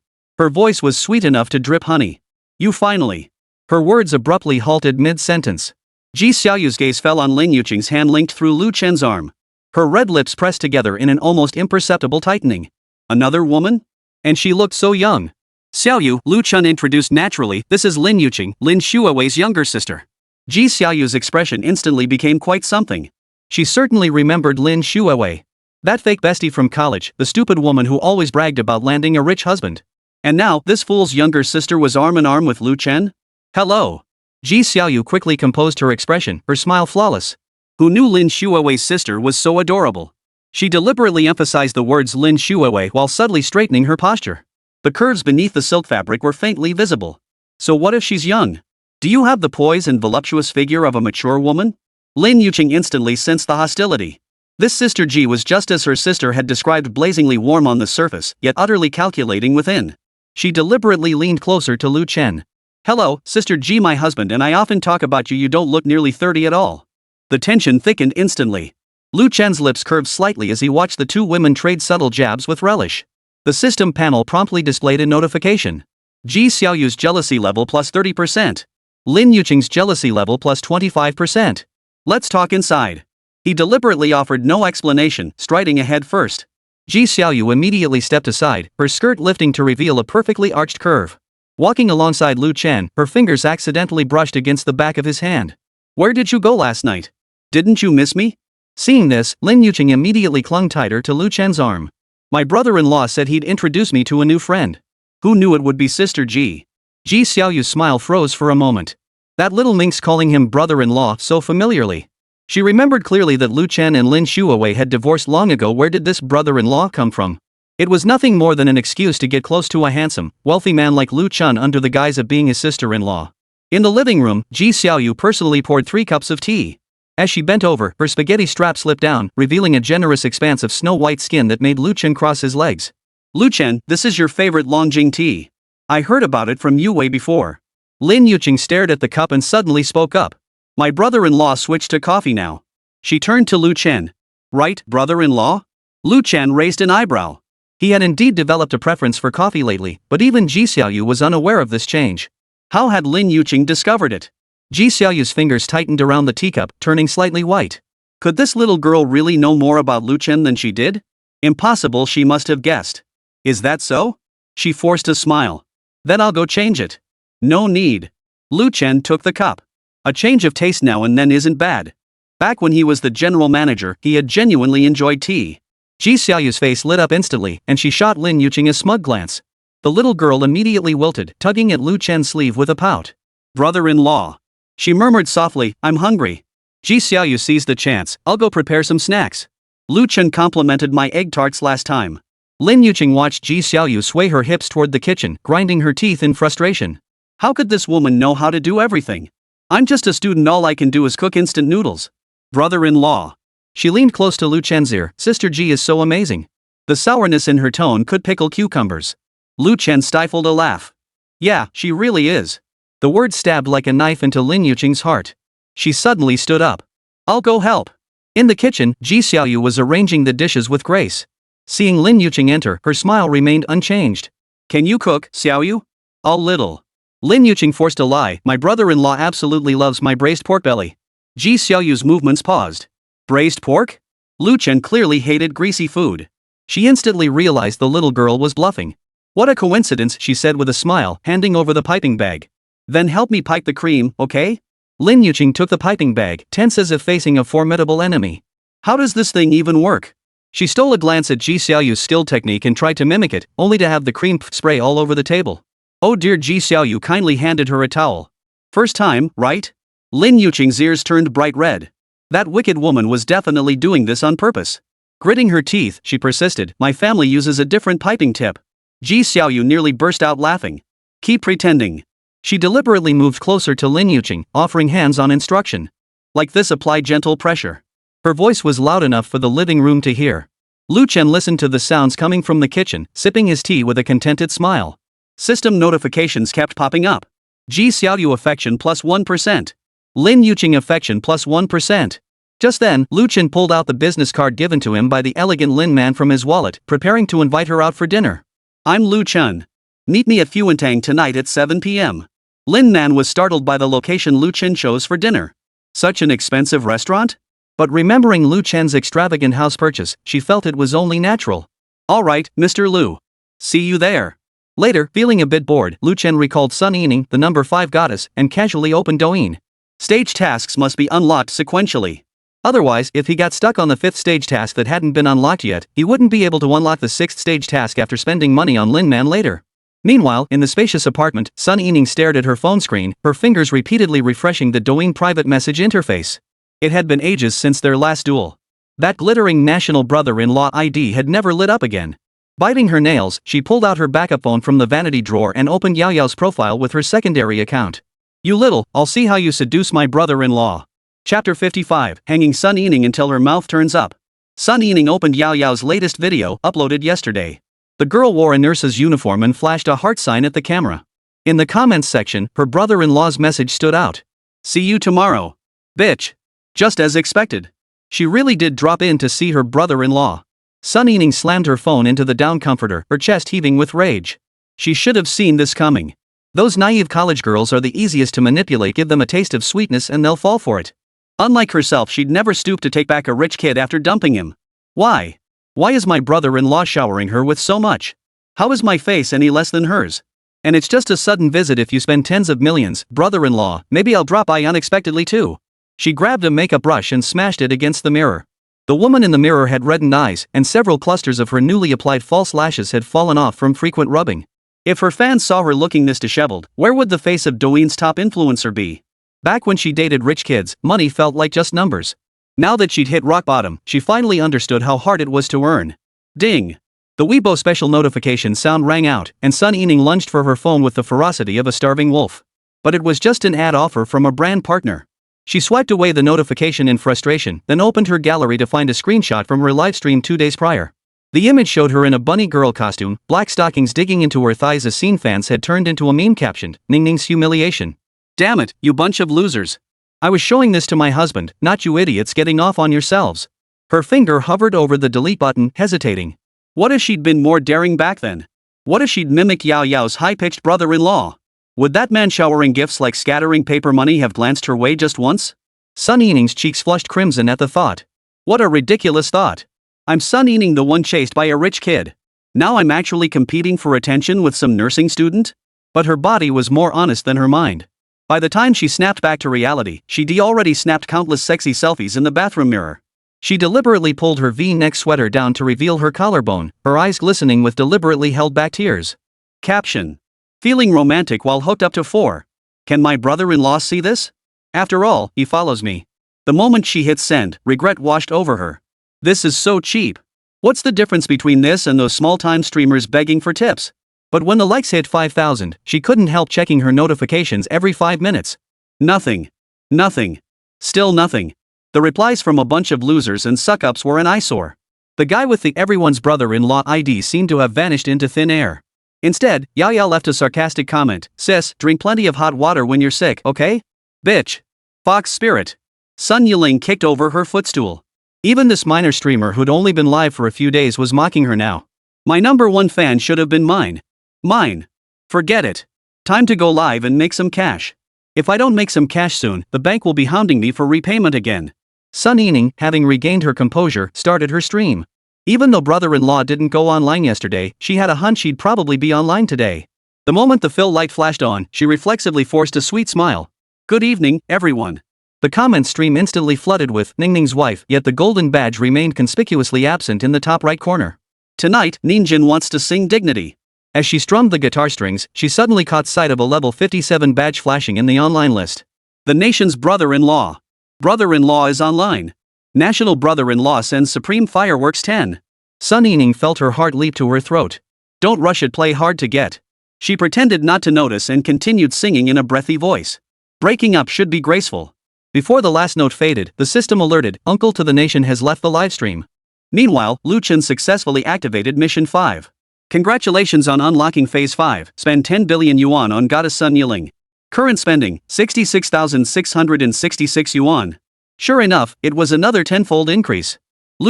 Her voice was sweet enough to drip honey. You finally. Her words abruptly halted mid-sentence. Ji Xiaoyu's gaze fell on Lin Yuqing's hand linked through Lu Chen's arm. Her red lips pressed together in an almost imperceptible tightening. Another woman? And she looked so young. Xiaoyu, Lu Chen introduced naturally, this is Lin Yuqing, Lin Xuewei's younger sister. Ji Xiaoyu's expression instantly became quite something. She certainly remembered Lin Xuewei. That fake bestie from college, the stupid woman who always bragged about landing a rich husband. And now, this fool's younger sister was arm in arm with Lu Chen? Hello. Ji Xiaoyu quickly composed her expression, her smile flawless. Who knew Lin Xuewei's sister was so adorable? She deliberately emphasized the words Lin Xuewei while subtly straightening her posture. The curves beneath the silk fabric were faintly visible. So what if she's young? Do you have the poise and voluptuous figure of a mature woman? Lin Yuqing instantly sensed the hostility. This Sister Ji was just as her sister had described, blazingly warm on the surface, yet utterly calculating within. She deliberately leaned closer to Lu Chen. Hello, Sister Ji, my husband and I often talk about you. You don't look nearly 30 at all. The tension thickened instantly. Lu Chen's lips curved slightly as he watched the two women trade subtle jabs with relish. The system panel promptly displayed a notification. Ji Xiaoyu's jealousy level plus 30%. Lin Yuqing's jealousy level plus 25%. Let's talk inside. He deliberately offered no explanation, striding ahead first. Ji Xiaoyu immediately stepped aside, her skirt lifting to reveal a perfectly arched curve. Walking alongside Lu Chen, her fingers accidentally brushed against the back of his hand. Where did you go last night? Didn't you miss me? Seeing this, Lin Yuqing immediately clung tighter to Lu Chen's arm. My brother-in-law said he'd introduce me to a new friend. Who knew it would be Sister Ji? Ji Xiaoyu's smile froze for a moment. That little minx calling him brother-in-law so familiarly. She remembered clearly that Lu Chen and Lin Xuewei had divorced long ago. Where did this brother-in-law come from? It was nothing more than an excuse to get close to a handsome, wealthy man like Lu Chen under the guise of being his sister-in-law. In the living room, Ji Xiaoyu personally poured 3 cups of tea. As she bent over, her spaghetti strap slipped down, revealing a generous expanse of snow-white skin that made Lu Chen cross his legs. Lu Chen, this is your favorite Longjing tea. I heard about it from Yue before. Lin Yuqing stared at the cup and suddenly spoke up. My brother-in-law switched to coffee now. She turned to Lu Chen. Right, brother-in-law? Lu Chen raised an eyebrow. He had indeed developed a preference for coffee lately, but even Ji Xiaoyu was unaware of this change. How had Lin Yuqing discovered it? Ji Xiaoyu's fingers tightened around the teacup, turning slightly white. Could this little girl really know more about Lu Chen than she did? Impossible, she must have guessed. Is that so? She forced a smile. Then I'll go change it. No need. Lu Chen took the cup. A change of taste now and then isn't bad. Back when he was the general manager, he had genuinely enjoyed tea. Ji Xiaoyu's face lit up instantly, and she shot Lin Yuqing a smug glance. The little girl immediately wilted, tugging at Lu Chen's sleeve with a pout. Brother-in-law. She murmured softly, I'm hungry. Ji Xiaoyu seized the chance, I'll go prepare some snacks. Lu Chen complimented my egg tarts last time. Lin Yuqing watched Ji Xiaoyu sway her hips toward the kitchen, grinding her teeth in frustration. How could this woman know how to do everything? I'm just a student, all I can do is cook instant noodles. Brother-in-law. She leaned close to Lu Chen's ear, Sister Ji is so amazing. The sourness in her tone could pickle cucumbers. Lu Chen stifled a laugh. Yeah, she really is. The word stabbed like a knife into Lin Yuqing's heart. She suddenly stood up. I'll go help. In the kitchen, Ji Xiaoyu was arranging the dishes with grace. Seeing Lin Yuqing enter, her smile remained unchanged. Can you cook, Xiaoyu? A little. Lin Yuqing forced a lie, my brother-in-law absolutely loves my braised pork belly. Ji Xiaoyu's movements paused. Braised pork? Lu Chen clearly hated greasy food. She instantly realized the little girl was bluffing. What a coincidence, she said with a smile, handing over the piping bag. Then help me pipe the cream, okay? Lin Yuqing took the piping bag, tense as if facing a formidable enemy. How does this thing even work? She stole a glance at Ji Xiaoyu's skilled technique and tried to mimic it, only to have the cream spray all over the table. Oh dear, Ji Xiaoyu kindly handed her a towel. First time, right? Lin Yuqing's ears turned bright red. That wicked woman was definitely doing this on purpose. Gritting her teeth, she persisted, my family uses a different piping tip. Ji Xiaoyu nearly burst out laughing. Keep pretending. She deliberately moved closer to Lin Yuqing, offering hands-on instruction. Like this, apply gentle pressure. Her voice was loud enough for the living room to hear. Lu Chen listened to the sounds coming from the kitchen, sipping his tea with a contented smile. System notifications kept popping up. Ji Xiaoyu affection plus 1%. Lin Yuqing affection plus 1%. Just then, Lu Chen pulled out the business card given to him by the elegant Lin man from his wallet, preparing to invite her out for dinner. I'm Lu Chen. Meet me at Fuentang tonight at 7 p.m. Lin Man was startled by the location Lu Chen chose for dinner. Such an expensive restaurant? But remembering Lu Chen's extravagant house purchase, she felt it was only natural. All right, Mr. Lu. See you there. Later, feeling a bit bored, Lu Chen recalled Sun Yining, the number 5 goddess, and casually opened Douyin. Stage tasks must be unlocked sequentially. Otherwise, if he got stuck on the 5th stage task that hadn't been unlocked yet, he wouldn't be able to unlock the 6th stage task after spending money on Lin Man later. Meanwhile, in the spacious apartment, Sun Yining stared at her phone screen, her fingers repeatedly refreshing the Douyin private message interface. It had been ages since their last duel. That glittering national brother-in-law ID had never lit up again. Biting her nails, she pulled out her backup phone from the vanity drawer and opened Yao Yao's profile with her secondary account. You little, I'll see how you seduce my brother-in-law. Chapter 55, Hanging Sun Yining until her mouth turns up. Sun Yining opened Yao Yao's latest video, uploaded yesterday. The girl wore a nurse's uniform and flashed a heart sign at the camera. In the comments section, her brother-in-law's message stood out. See you tomorrow. Bitch. Just as expected. She really did drop in to see her brother-in-law. Sun Yining slammed her phone into the down comforter, her chest heaving with rage. She should have seen this coming. Those naive college girls are the easiest to manipulate. Give them a taste of sweetness and they'll fall for it. Unlike herself, she'd never stoop to take back a rich kid after dumping him. Why? Why is my brother-in-law showering her with so much? How is my face any less than hers? And it's just a sudden visit. If you spend tens of millions, brother-in-law, maybe I'll drop by unexpectedly too. She grabbed a makeup brush and smashed it against the mirror. The woman in the mirror had reddened eyes, and several clusters of her newly applied false lashes had fallen off from frequent rubbing. If her fans saw her looking this disheveled, where would the face of Douyin's top influencer be? Back when she dated rich kids, money felt like just numbers. Now that she'd hit rock bottom, she finally understood how hard it was to earn. Ding! The Weibo special notification sound rang out, and Sun Yining lunged for her phone with the ferocity of a starving wolf. But it was just an ad offer from a brand partner. She swiped away the notification in frustration, then opened her gallery to find a screenshot from her livestream 2 days prior. The image showed her in a bunny girl costume, black stockings digging into her thighs. A scene fans had turned into a meme captioned, Ning Ning's humiliation. Damn it, you bunch of losers. I was showing this to my husband, not you idiots getting off on yourselves. Her finger hovered over the delete button, hesitating. What if she'd been more daring back then? What if she'd mimicked Yao Yao's high-pitched brother-in-law? Would that man showering gifts like scattering paper money have glanced her way just once? Sun Yining's cheeks flushed crimson at the thought. What a ridiculous thought. I'm son-eating the one chased by a rich kid. Now I'm actually competing for attention with some nursing student? But her body was more honest than her mind. By the time she snapped back to reality, she'd already snapped countless sexy selfies in the bathroom mirror. She deliberately pulled her V-neck sweater down to reveal her collarbone, her eyes glistening with deliberately held back tears. Caption. Feeling romantic while hooked up to 4. Can my brother-in-law see this? After all, he follows me. The moment she hit send, regret washed over her. This is so cheap. What's the difference between this and those small-time streamers begging for tips? But when the likes hit 5,000, she couldn't help checking her notifications every 5 minutes. Nothing. Nothing. Still nothing. The replies from a bunch of losers and suck-ups were an eyesore. The guy with the everyone's brother-in-law ID seemed to have vanished into thin air. Instead, Yaya left a sarcastic comment, "Sis, drink plenty of hot water when you're sick, okay? Bitch." Fox Spirit. Sun Yiling kicked over her footstool. Even this minor streamer who'd only been live for a few days was mocking her now. My #1 fan should have been mine. Mine. Forget it. Time to go live and make some cash. If I don't make some cash soon, the bank will be hounding me for repayment again. Sun Yiling, having regained her composure, started her stream. Even though brother-in-law didn't go online yesterday, she had a hunch he'd probably be online today. The moment the fill light flashed on, she reflexively forced a sweet smile. Good evening, everyone. The comment stream instantly flooded with Ningning's wife, yet the golden badge remained conspicuously absent in the top right corner. Tonight, Ninjin wants to sing Dignity. As she strummed the guitar strings, she suddenly caught sight of a level 57 badge flashing in the online list. The nation's brother-in-law. Brother-in-law is online. National brother-in-law sends supreme fireworks 10. Sun Yiling felt her heart leap to her throat. Don't rush it, play hard to get. She pretended not to notice and continued singing in a breathy voice. Breaking up should be graceful. Before the last note faded, the system alerted, Uncle to the Nation has left the livestream. Meanwhile, Chen successfully activated Mission 5. Congratulations on unlocking Phase 5, spend 10 billion yuan on Goddess Sun Yiling. Current spending, 66,666 yuan. Sure enough, it was another tenfold increase.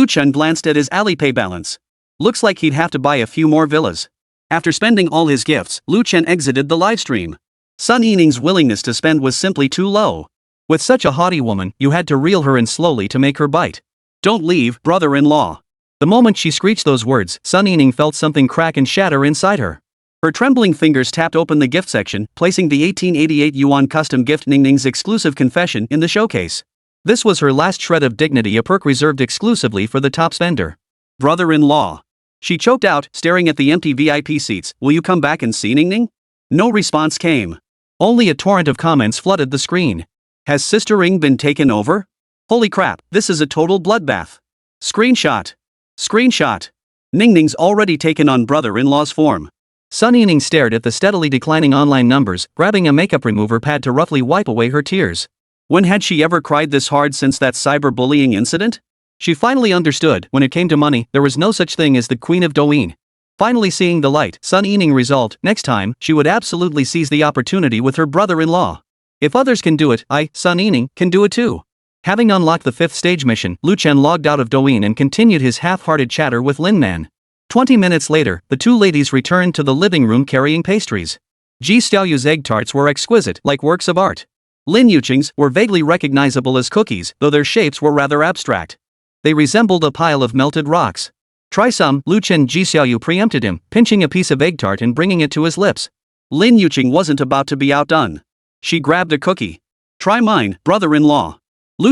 Chen glanced at his Alipay balance. Looks like he'd have to buy a few more villas. After spending all his gifts, Chen exited the livestream. Sun Yiling's willingness to spend was simply too low. With such a haughty woman, you had to reel her in slowly to make her bite. Don't leave, brother-in-law. The moment she screeched those words, Sun Yiling felt something crack and shatter inside her. Her trembling fingers tapped open the gift section, placing the 1888 yuan custom gift Ningning's exclusive confession in the showcase. This was her last shred of dignity, a perk reserved exclusively for the top spender. Brother-in-law. She choked out, staring at the empty VIP seats. Will you come back and see Ningning? No response came. Only a torrent of comments flooded the screen. Has Sister Ring been taken over? Holy crap, this is a total bloodbath. Screenshot. Screenshot. Ningning's already taken on brother-in-law's form. Sun Yiling stared at the steadily declining online numbers, grabbing a makeup remover pad to roughly wipe away her tears. When had she ever cried this hard since that cyberbullying incident? She finally understood, when it came to money, there was no such thing as the Queen of Douyin. Finally seeing the light, Sun Yiling resolved, next time, she would absolutely seize the opportunity with her brother-in-law. If others can do it, I, Sun Yiling, can do it too. Having unlocked the 5th stage mission, Chen logged out of Douyin and continued his half-hearted chatter with Lin Man. 20 minutes later, the two ladies returned to the living room carrying pastries. Ji Xiaoyu's egg tarts were exquisite, like works of art. Lin Yuqing's were vaguely recognizable as cookies, though their shapes were rather abstract. They resembled a pile of melted rocks. Try some, Chen. Ji Xiaoyu preempted him, pinching a piece of egg tart and bringing it to his lips. Lin Yuqing wasn't about to be outdone. She grabbed a cookie. Try mine, brother-in-law.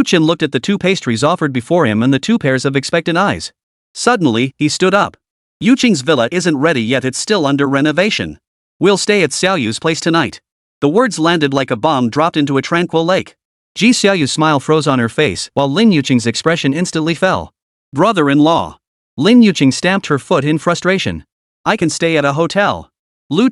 Chen looked at the two pastries offered before him and the two pairs of expectant eyes. Suddenly, he stood up. Yuqing's villa isn't ready yet, it's still under renovation. We'll stay at Xiaoyu's place tonight. The words landed like a bomb dropped into a tranquil lake. Ji Xiaoyu's smile froze on her face, while Lin Yuqing's expression instantly fell. Brother-in-law. Lin Yuqing stamped her foot in frustration. I can stay at a hotel.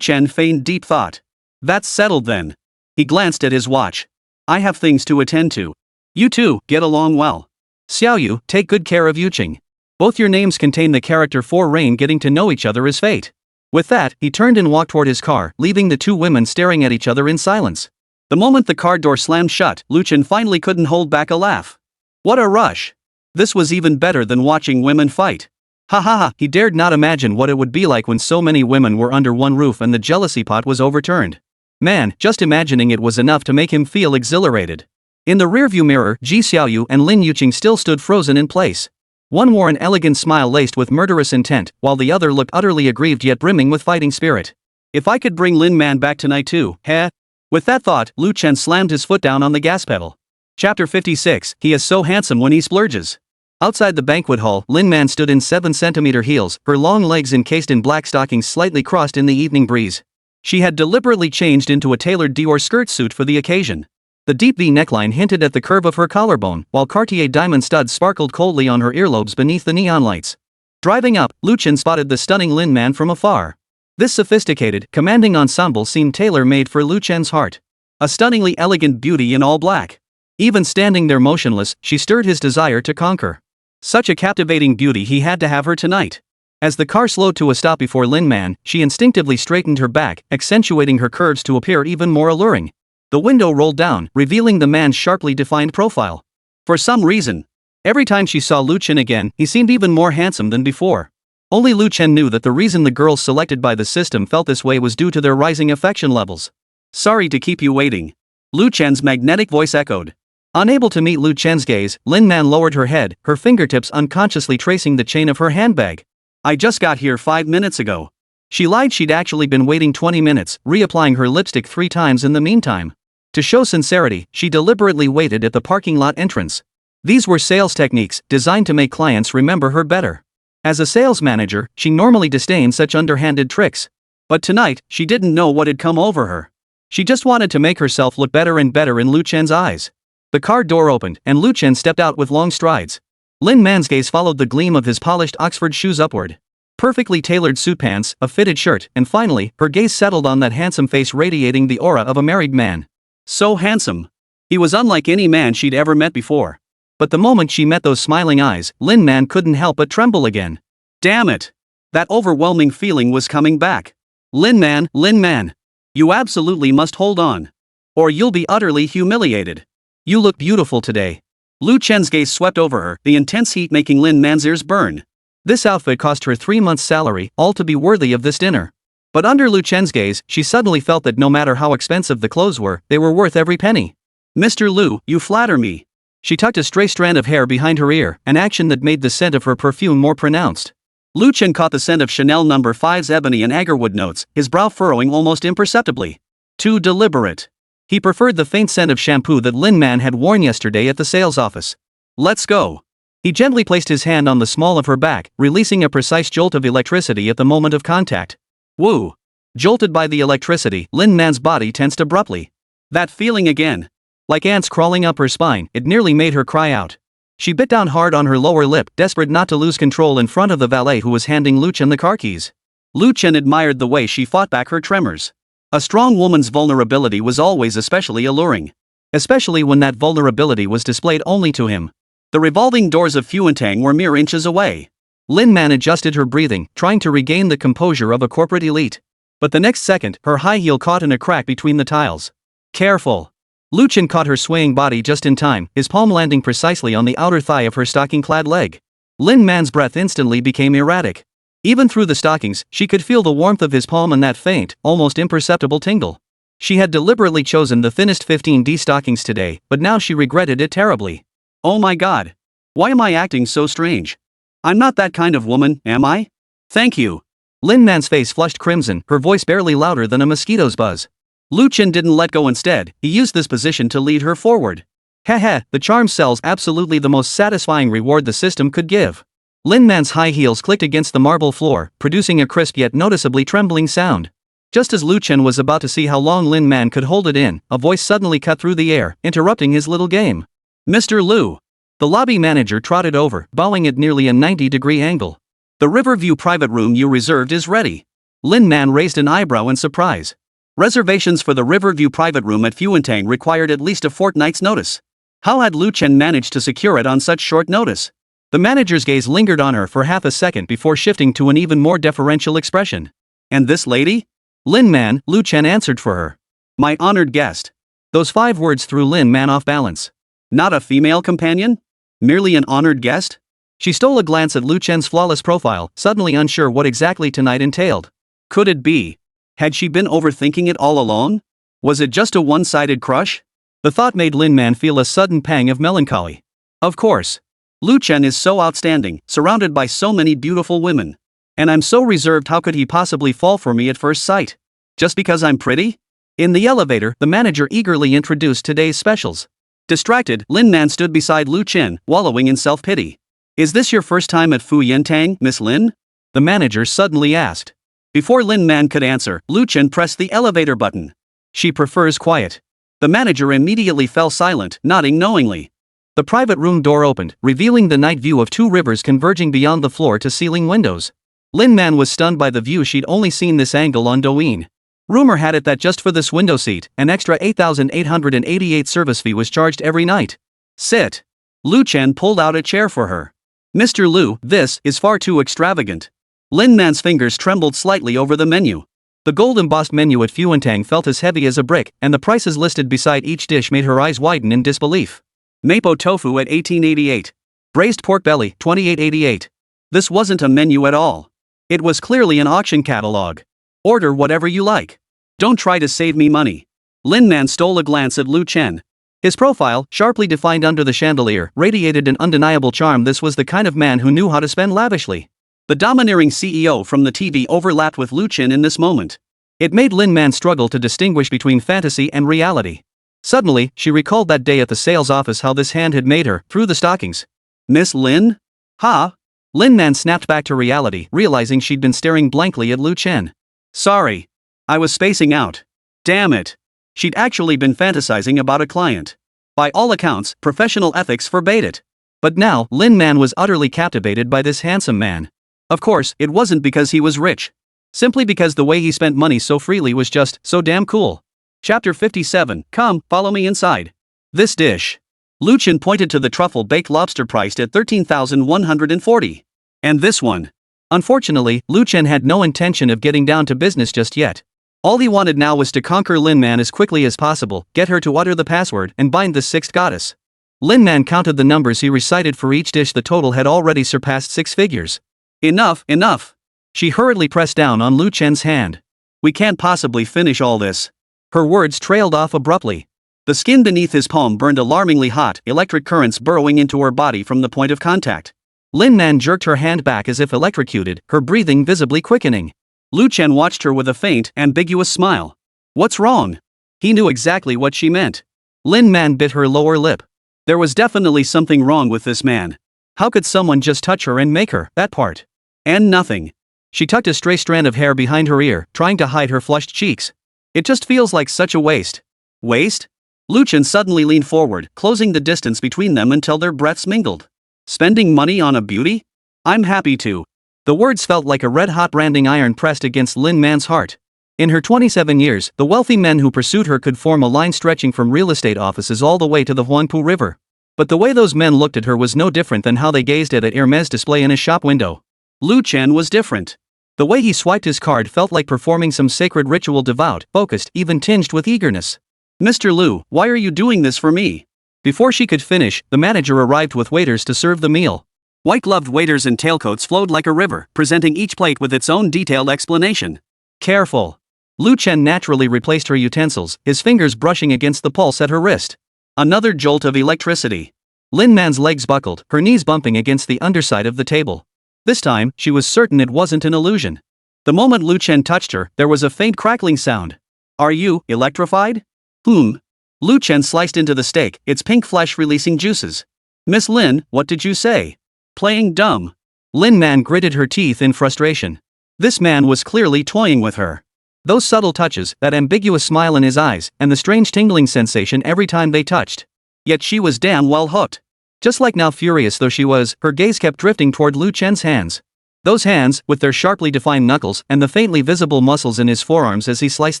Chen feigned deep thought. That's settled then. He glanced at his watch. I have things to attend to. You two, get along well. Xiaoyu, take good care of Yuqing. Both your names contain the character for rain, getting to know each other is fate. With that, he turned and walked toward his car, leaving the two women staring at each other in silence. The moment the car door slammed shut, Chen finally couldn't hold back a laugh. What a rush. This was even better than watching women fight. Ha ha ha, he dared not imagine what it would be like when so many women were under one roof and the jealousy pot was overturned. Man, just imagining it was enough to make him feel exhilarated. In the rearview mirror, Ji Xiaoyu and Lin Yuqing still stood frozen in place. One wore an elegant smile laced with murderous intent, while the other looked utterly aggrieved yet brimming with fighting spirit. If I could bring Lin Man back tonight too, heh? With that thought, Lu Chen slammed his foot down on the gas pedal. Chapter 56, He is so handsome when he splurges. Outside the banquet hall, Lin Man stood in 7-centimeter heels, her long legs encased in black stockings slightly crossed in the evening breeze. She had deliberately changed into a tailored Dior skirt suit for the occasion. The deep V neckline hinted at the curve of her collarbone, while Cartier diamond studs sparkled coldly on her earlobes beneath the neon lights. Driving up, Lu Chen spotted the stunning Lin Man from afar. This sophisticated, commanding ensemble seemed tailor-made for Lu Chen's heart. A stunningly elegant beauty in all black. Even standing there motionless, she stirred his desire to conquer. Such a captivating beauty, he had to have her tonight. As the car slowed to a stop before Lin Man, she instinctively straightened her back, accentuating her curves to appear even more alluring. The window rolled down, revealing the man's sharply defined profile. For some reason, every time she saw Lu Chen again, he seemed even more handsome than before. Only Lu Chen knew that the reason the girls selected by the system felt this way was due to their rising affection levels. Sorry to keep you waiting. Lu Chen's magnetic voice echoed. Unable to meet Lu Chen's gaze, Lin Man lowered her head, her fingertips unconsciously tracing the chain of her handbag. I just got here 5 minutes ago. She lied she'd actually been waiting 20 minutes, reapplying her lipstick 3 times in the meantime. To show sincerity, she deliberately waited at the parking lot entrance. These were sales techniques designed to make clients remember her better. As a sales manager, she normally disdained such underhanded tricks. But tonight, she didn't know what had come over her. She just wanted to make herself look better and better in Lu Chen's eyes. The car door opened, and Lu Chen stepped out with long strides. Lin Man's gaze followed the gleam of his polished Oxford shoes upward. Perfectly tailored suit pants, a fitted shirt, and finally, her gaze settled on that handsome face radiating the aura of a married man. So handsome. He was unlike any man she'd ever met before. But the moment she met those smiling eyes, Lin Man couldn't help but tremble again. Damn it! That overwhelming feeling was coming back. Lin Man, you absolutely must hold on. Or you'll be utterly humiliated. You look beautiful today. Lu Chen's gaze swept over her, the intense heat making Lin Man's ears burn. This outfit cost her 3 months' salary, all to be worthy of this dinner. But under Lu Chen's gaze, she suddenly felt that no matter how expensive the clothes were, they were worth every penny. Mr. Lu, you flatter me. She tucked a stray strand of hair behind her ear, an action that made the scent of her perfume more pronounced. Lu Chen caught the scent of Chanel No. 5's ebony and agarwood notes, his brow furrowing almost imperceptibly. Too deliberate. He preferred the faint scent of shampoo that Lin Man had worn yesterday at the sales office. Let's go. He gently placed his hand on the small of her back, releasing a precise jolt of electricity at the moment of contact. Woo! Jolted by the electricity, Lin Man's body tensed abruptly. That feeling again. Like ants crawling up her spine, it nearly made her cry out. She bit down hard on her lower lip, desperate not to lose control in front of the valet who was handing Lu Chen the car keys. Lu Chen admired the way she fought back her tremors. A strong woman's vulnerability was always especially alluring. Especially when that vulnerability was displayed only to him. The revolving doors of Fuentang were mere inches away. Lin Man adjusted her breathing, trying to regain the composure of a corporate elite. But the next second, her high heel caught in a crack between the tiles. Careful. Lu Chen caught her swaying body just in time, his palm landing precisely on the outer thigh of her stocking-clad leg. Lin Man's breath instantly became erratic. Even through the stockings, she could feel the warmth of his palm and that faint, almost imperceptible tingle. She had deliberately chosen the thinnest 15D stockings today, but now she regretted it terribly. Oh my god. Why am I acting so strange? I'm not that kind of woman, am I? Thank you. Lin Man's face flushed crimson, her voice barely louder than a mosquito's buzz. Lu Chen didn't let go instead, he used this position to lead her forward. Heh, the charm sells absolutely the most satisfying reward the system could give. Lin Man's high heels clicked against the marble floor, producing a crisp yet noticeably trembling sound. Just as Lu Chen was about to see how long Lin Man could hold it in, a voice suddenly cut through the air, interrupting his little game. Mr. Lu. The lobby manager trotted over, bowing at nearly a 90-degree angle. The Riverview private room you reserved is ready. Lin Man raised an eyebrow in surprise. Reservations for the Riverview private room at Fuentang required at least a fortnight's notice. How had Lu Chen managed to secure it on such short notice? The manager's gaze lingered on her for half a second before shifting to an even more deferential expression. And this lady? Lin Man, Lu Chen answered for her. My honored guest. Those 5 words threw Lin Man off balance. Not a female companion? Merely an honored guest? She stole a glance at Lu Chen's flawless profile, suddenly unsure what exactly tonight entailed. Could it be? Had she been overthinking it all along? Was it just a one-sided crush? The thought made Lin Man feel a sudden pang of melancholy. Of course. Lu Chen is so outstanding, surrounded by so many beautiful women. And I'm so reserved, how could he possibly fall for me at first sight? Just because I'm pretty? In the elevator, the manager eagerly introduced today's specials. Distracted, Lin Man stood beside Lu Chen, wallowing in self-pity. Is this your first time at Fu Yentang, Miss Lin? The manager suddenly asked. Before Lin Man could answer, Lu Chen pressed the elevator button. She prefers quiet. The manager immediately fell silent, nodding knowingly. The private room door opened, revealing the night view of two rivers converging beyond the floor-to-ceiling windows. Lin Man was stunned by the view. She'd only seen this angle on Douyin. Rumor had it that just for this window seat, an extra 8,888 service fee was charged every night. Sit. Lu Chen pulled out a chair for her. Mr. Lu, this is far too extravagant. Lin Man's fingers trembled slightly over the menu. The gold-embossed menu at Fuentang felt as heavy as a brick, and the prices listed beside each dish made her eyes widen in disbelief. Mapo tofu at 1888. Braised pork belly, 2888. This wasn't a menu at all. It was clearly an auction catalog. Order whatever you like. Don't try to save me money. Lin Man stole a glance at Lu Chen. His profile, sharply defined under the chandelier, radiated an undeniable charm. This was the kind of man who knew how to spend lavishly. The domineering CEO from the TV overlapped with Lu Chen in this moment. It made Lin Man struggle to distinguish between fantasy and reality. Suddenly, she recalled that day at the sales office, how this hand had made her, through the stockings. Miss Lin? Ha? Lin Man snapped back to reality, realizing she'd been staring blankly at Lu Chen. Sorry. I was spacing out. Damn it. She'd actually been fantasizing about a client. By all accounts, professional ethics forbade it. But now, Lin Man was utterly captivated by this handsome man. Of course, it wasn't because he was rich. Simply because the way he spent money so freely was just so damn cool. Chapter 57, Come, follow me inside. This dish. Lu Chen pointed to the truffle-baked lobster priced at 13,140. And this one. Unfortunately, Lu Chen had no intention of getting down to business just yet. All he wanted now was to conquer Lin Man as quickly as possible, get her to utter the password, and bind the sixth goddess. Lin Man counted the numbers he recited for each dish. The total had already surpassed 6 figures. Enough, enough. She hurriedly pressed down on Lu Chen's hand. We can't possibly finish all this. Her words trailed off abruptly. The skin beneath his palm burned alarmingly hot, electric currents burrowing into her body from the point of contact. Lin Man jerked her hand back as if electrocuted, her breathing visibly quickening. Lu Chen watched her with a faint, ambiguous smile. What's wrong? He knew exactly what she meant. Lin Man bit her lower lip. There was definitely something wrong with this man. How could someone just touch her and make her, that part? And nothing. She tucked a stray strand of hair behind her ear, trying to hide her flushed cheeks. It just feels like such a waste. Waste? Lu Chen suddenly leaned forward, closing the distance between them until their breaths mingled. Spending money on a beauty? I'm happy to. The words felt like a red-hot branding iron pressed against Lin Man's heart. In her 27 years, the wealthy men who pursued her could form a line stretching from real estate offices all the way to the Huangpu River. But the way those men looked at her was no different than how they gazed at an Hermes display in a shop window. Lu Chen was different. The way he swiped his card felt like performing some sacred ritual, devout, focused, even tinged with eagerness. Mr. Lu, why are you doing this for me? Before she could finish, the manager arrived with waiters to serve the meal. White-gloved waiters in tailcoats flowed like a river, presenting each plate with its own detailed explanation. Careful. Lu Chen naturally replaced her utensils, his fingers brushing against the pulse at her wrist. Another jolt of electricity. Lin Man's legs buckled, her knees bumping against the underside of the table. This time, she was certain it wasn't an illusion. The moment Lu Chen touched her, there was a faint crackling sound. Are you electrified? Lu Chen sliced into the steak, its pink flesh releasing juices. Miss Lin, what did you say? Playing dumb. Lin Man gritted her teeth in frustration. This man was clearly toying with her. Those subtle touches, that ambiguous smile in his eyes, and the strange tingling sensation every time they touched. Yet she was damn well hooked. Just like now, furious though she was, her gaze kept drifting toward Lu Chen's hands. Those hands, with their sharply defined knuckles and the faintly visible muscles in his forearms as he sliced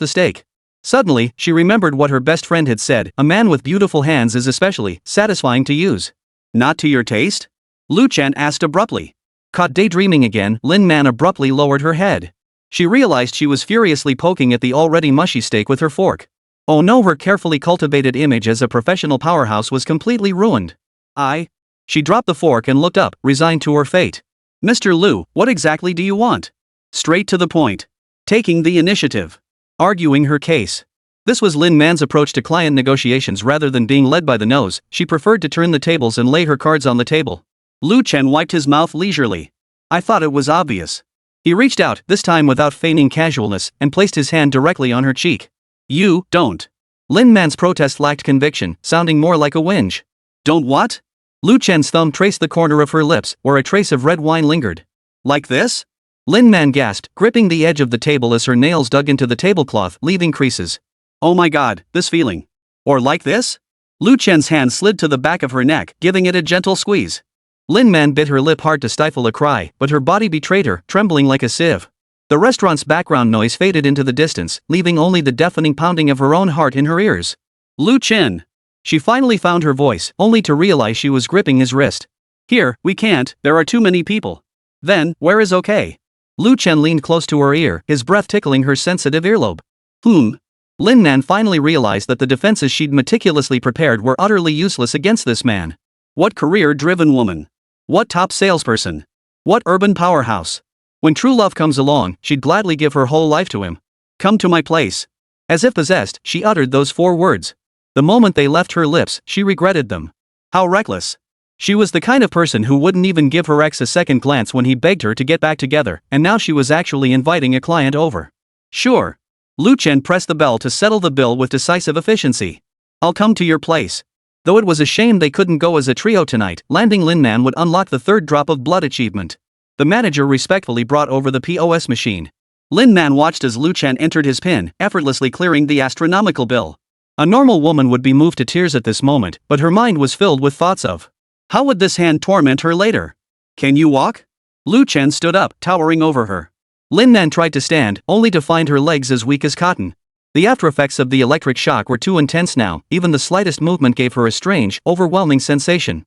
the steak. Suddenly, she remembered what her best friend had said, a man with beautiful hands is especially satisfying to use. Not to your taste? Lu Chen asked abruptly. Caught daydreaming again, Lin Man abruptly lowered her head. She realized she was furiously poking at the already mushy steak with her fork. Oh no, her carefully cultivated image as a professional powerhouse was completely ruined. She dropped the fork and looked up, resigned to her fate. Mr. Lu, what exactly do you want? Straight to the point. Taking the initiative. Arguing her case. This was Lin Man's approach to client negotiations. Rather than being led by the nose, she preferred to turn the tables and lay her cards on the table. Lu Chen wiped his mouth leisurely. I thought it was obvious. He reached out, this time without feigning casualness, and placed his hand directly on her cheek. You don't. Lin Man's protest lacked conviction, sounding more like a whinge. Don't what? Lu Chen's thumb traced the corner of her lips, where a trace of red wine lingered. Like this? Lin Man gasped, gripping the edge of the table as her nails dug into the tablecloth, leaving creases. Oh my god, this feeling. Or like this? Lu Chen's hand slid to the back of her neck, giving it a gentle squeeze. Lin Man bit her lip hard to stifle a cry, but her body betrayed her, trembling like a sieve. The restaurant's background noise faded into the distance, leaving only the deafening pounding of her own heart in her ears. Lu Chen. She finally found her voice, only to realize she was gripping his wrist. Here, we can't, there are too many people. Then, where is okay? Lu Chen leaned close to her ear, his breath tickling her sensitive earlobe. Lin Man finally realized that the defenses she'd meticulously prepared were utterly useless against this man. What career-driven woman? What top salesperson? What urban powerhouse? When true love comes along, she'd gladly give her whole life to him. Come to my place. As if possessed, she uttered those 4 words. The moment they left her lips, she regretted them. How reckless. She was the kind of person who wouldn't even give her ex a second glance when he begged her to get back together, and now she was actually inviting a client over. Sure. Lu Chen pressed the bell to settle the bill with decisive efficiency. I'll come to your place. Though it was a shame they couldn't go as a trio tonight, landing Lin Man would unlock the 3rd drop of blood achievement. The manager respectfully brought over the POS machine. Lin Man watched as Lu Chen entered his PIN, effortlessly clearing the astronomical bill. A normal woman would be moved to tears at this moment, but her mind was filled with thoughts of, how would this hand torment her later? Can you walk? Lu Chen stood up, towering over her. Lin Man tried to stand, only to find her legs as weak as cotton. The aftereffects of the electric shock were too intense now, even the slightest movement gave her a strange, overwhelming sensation.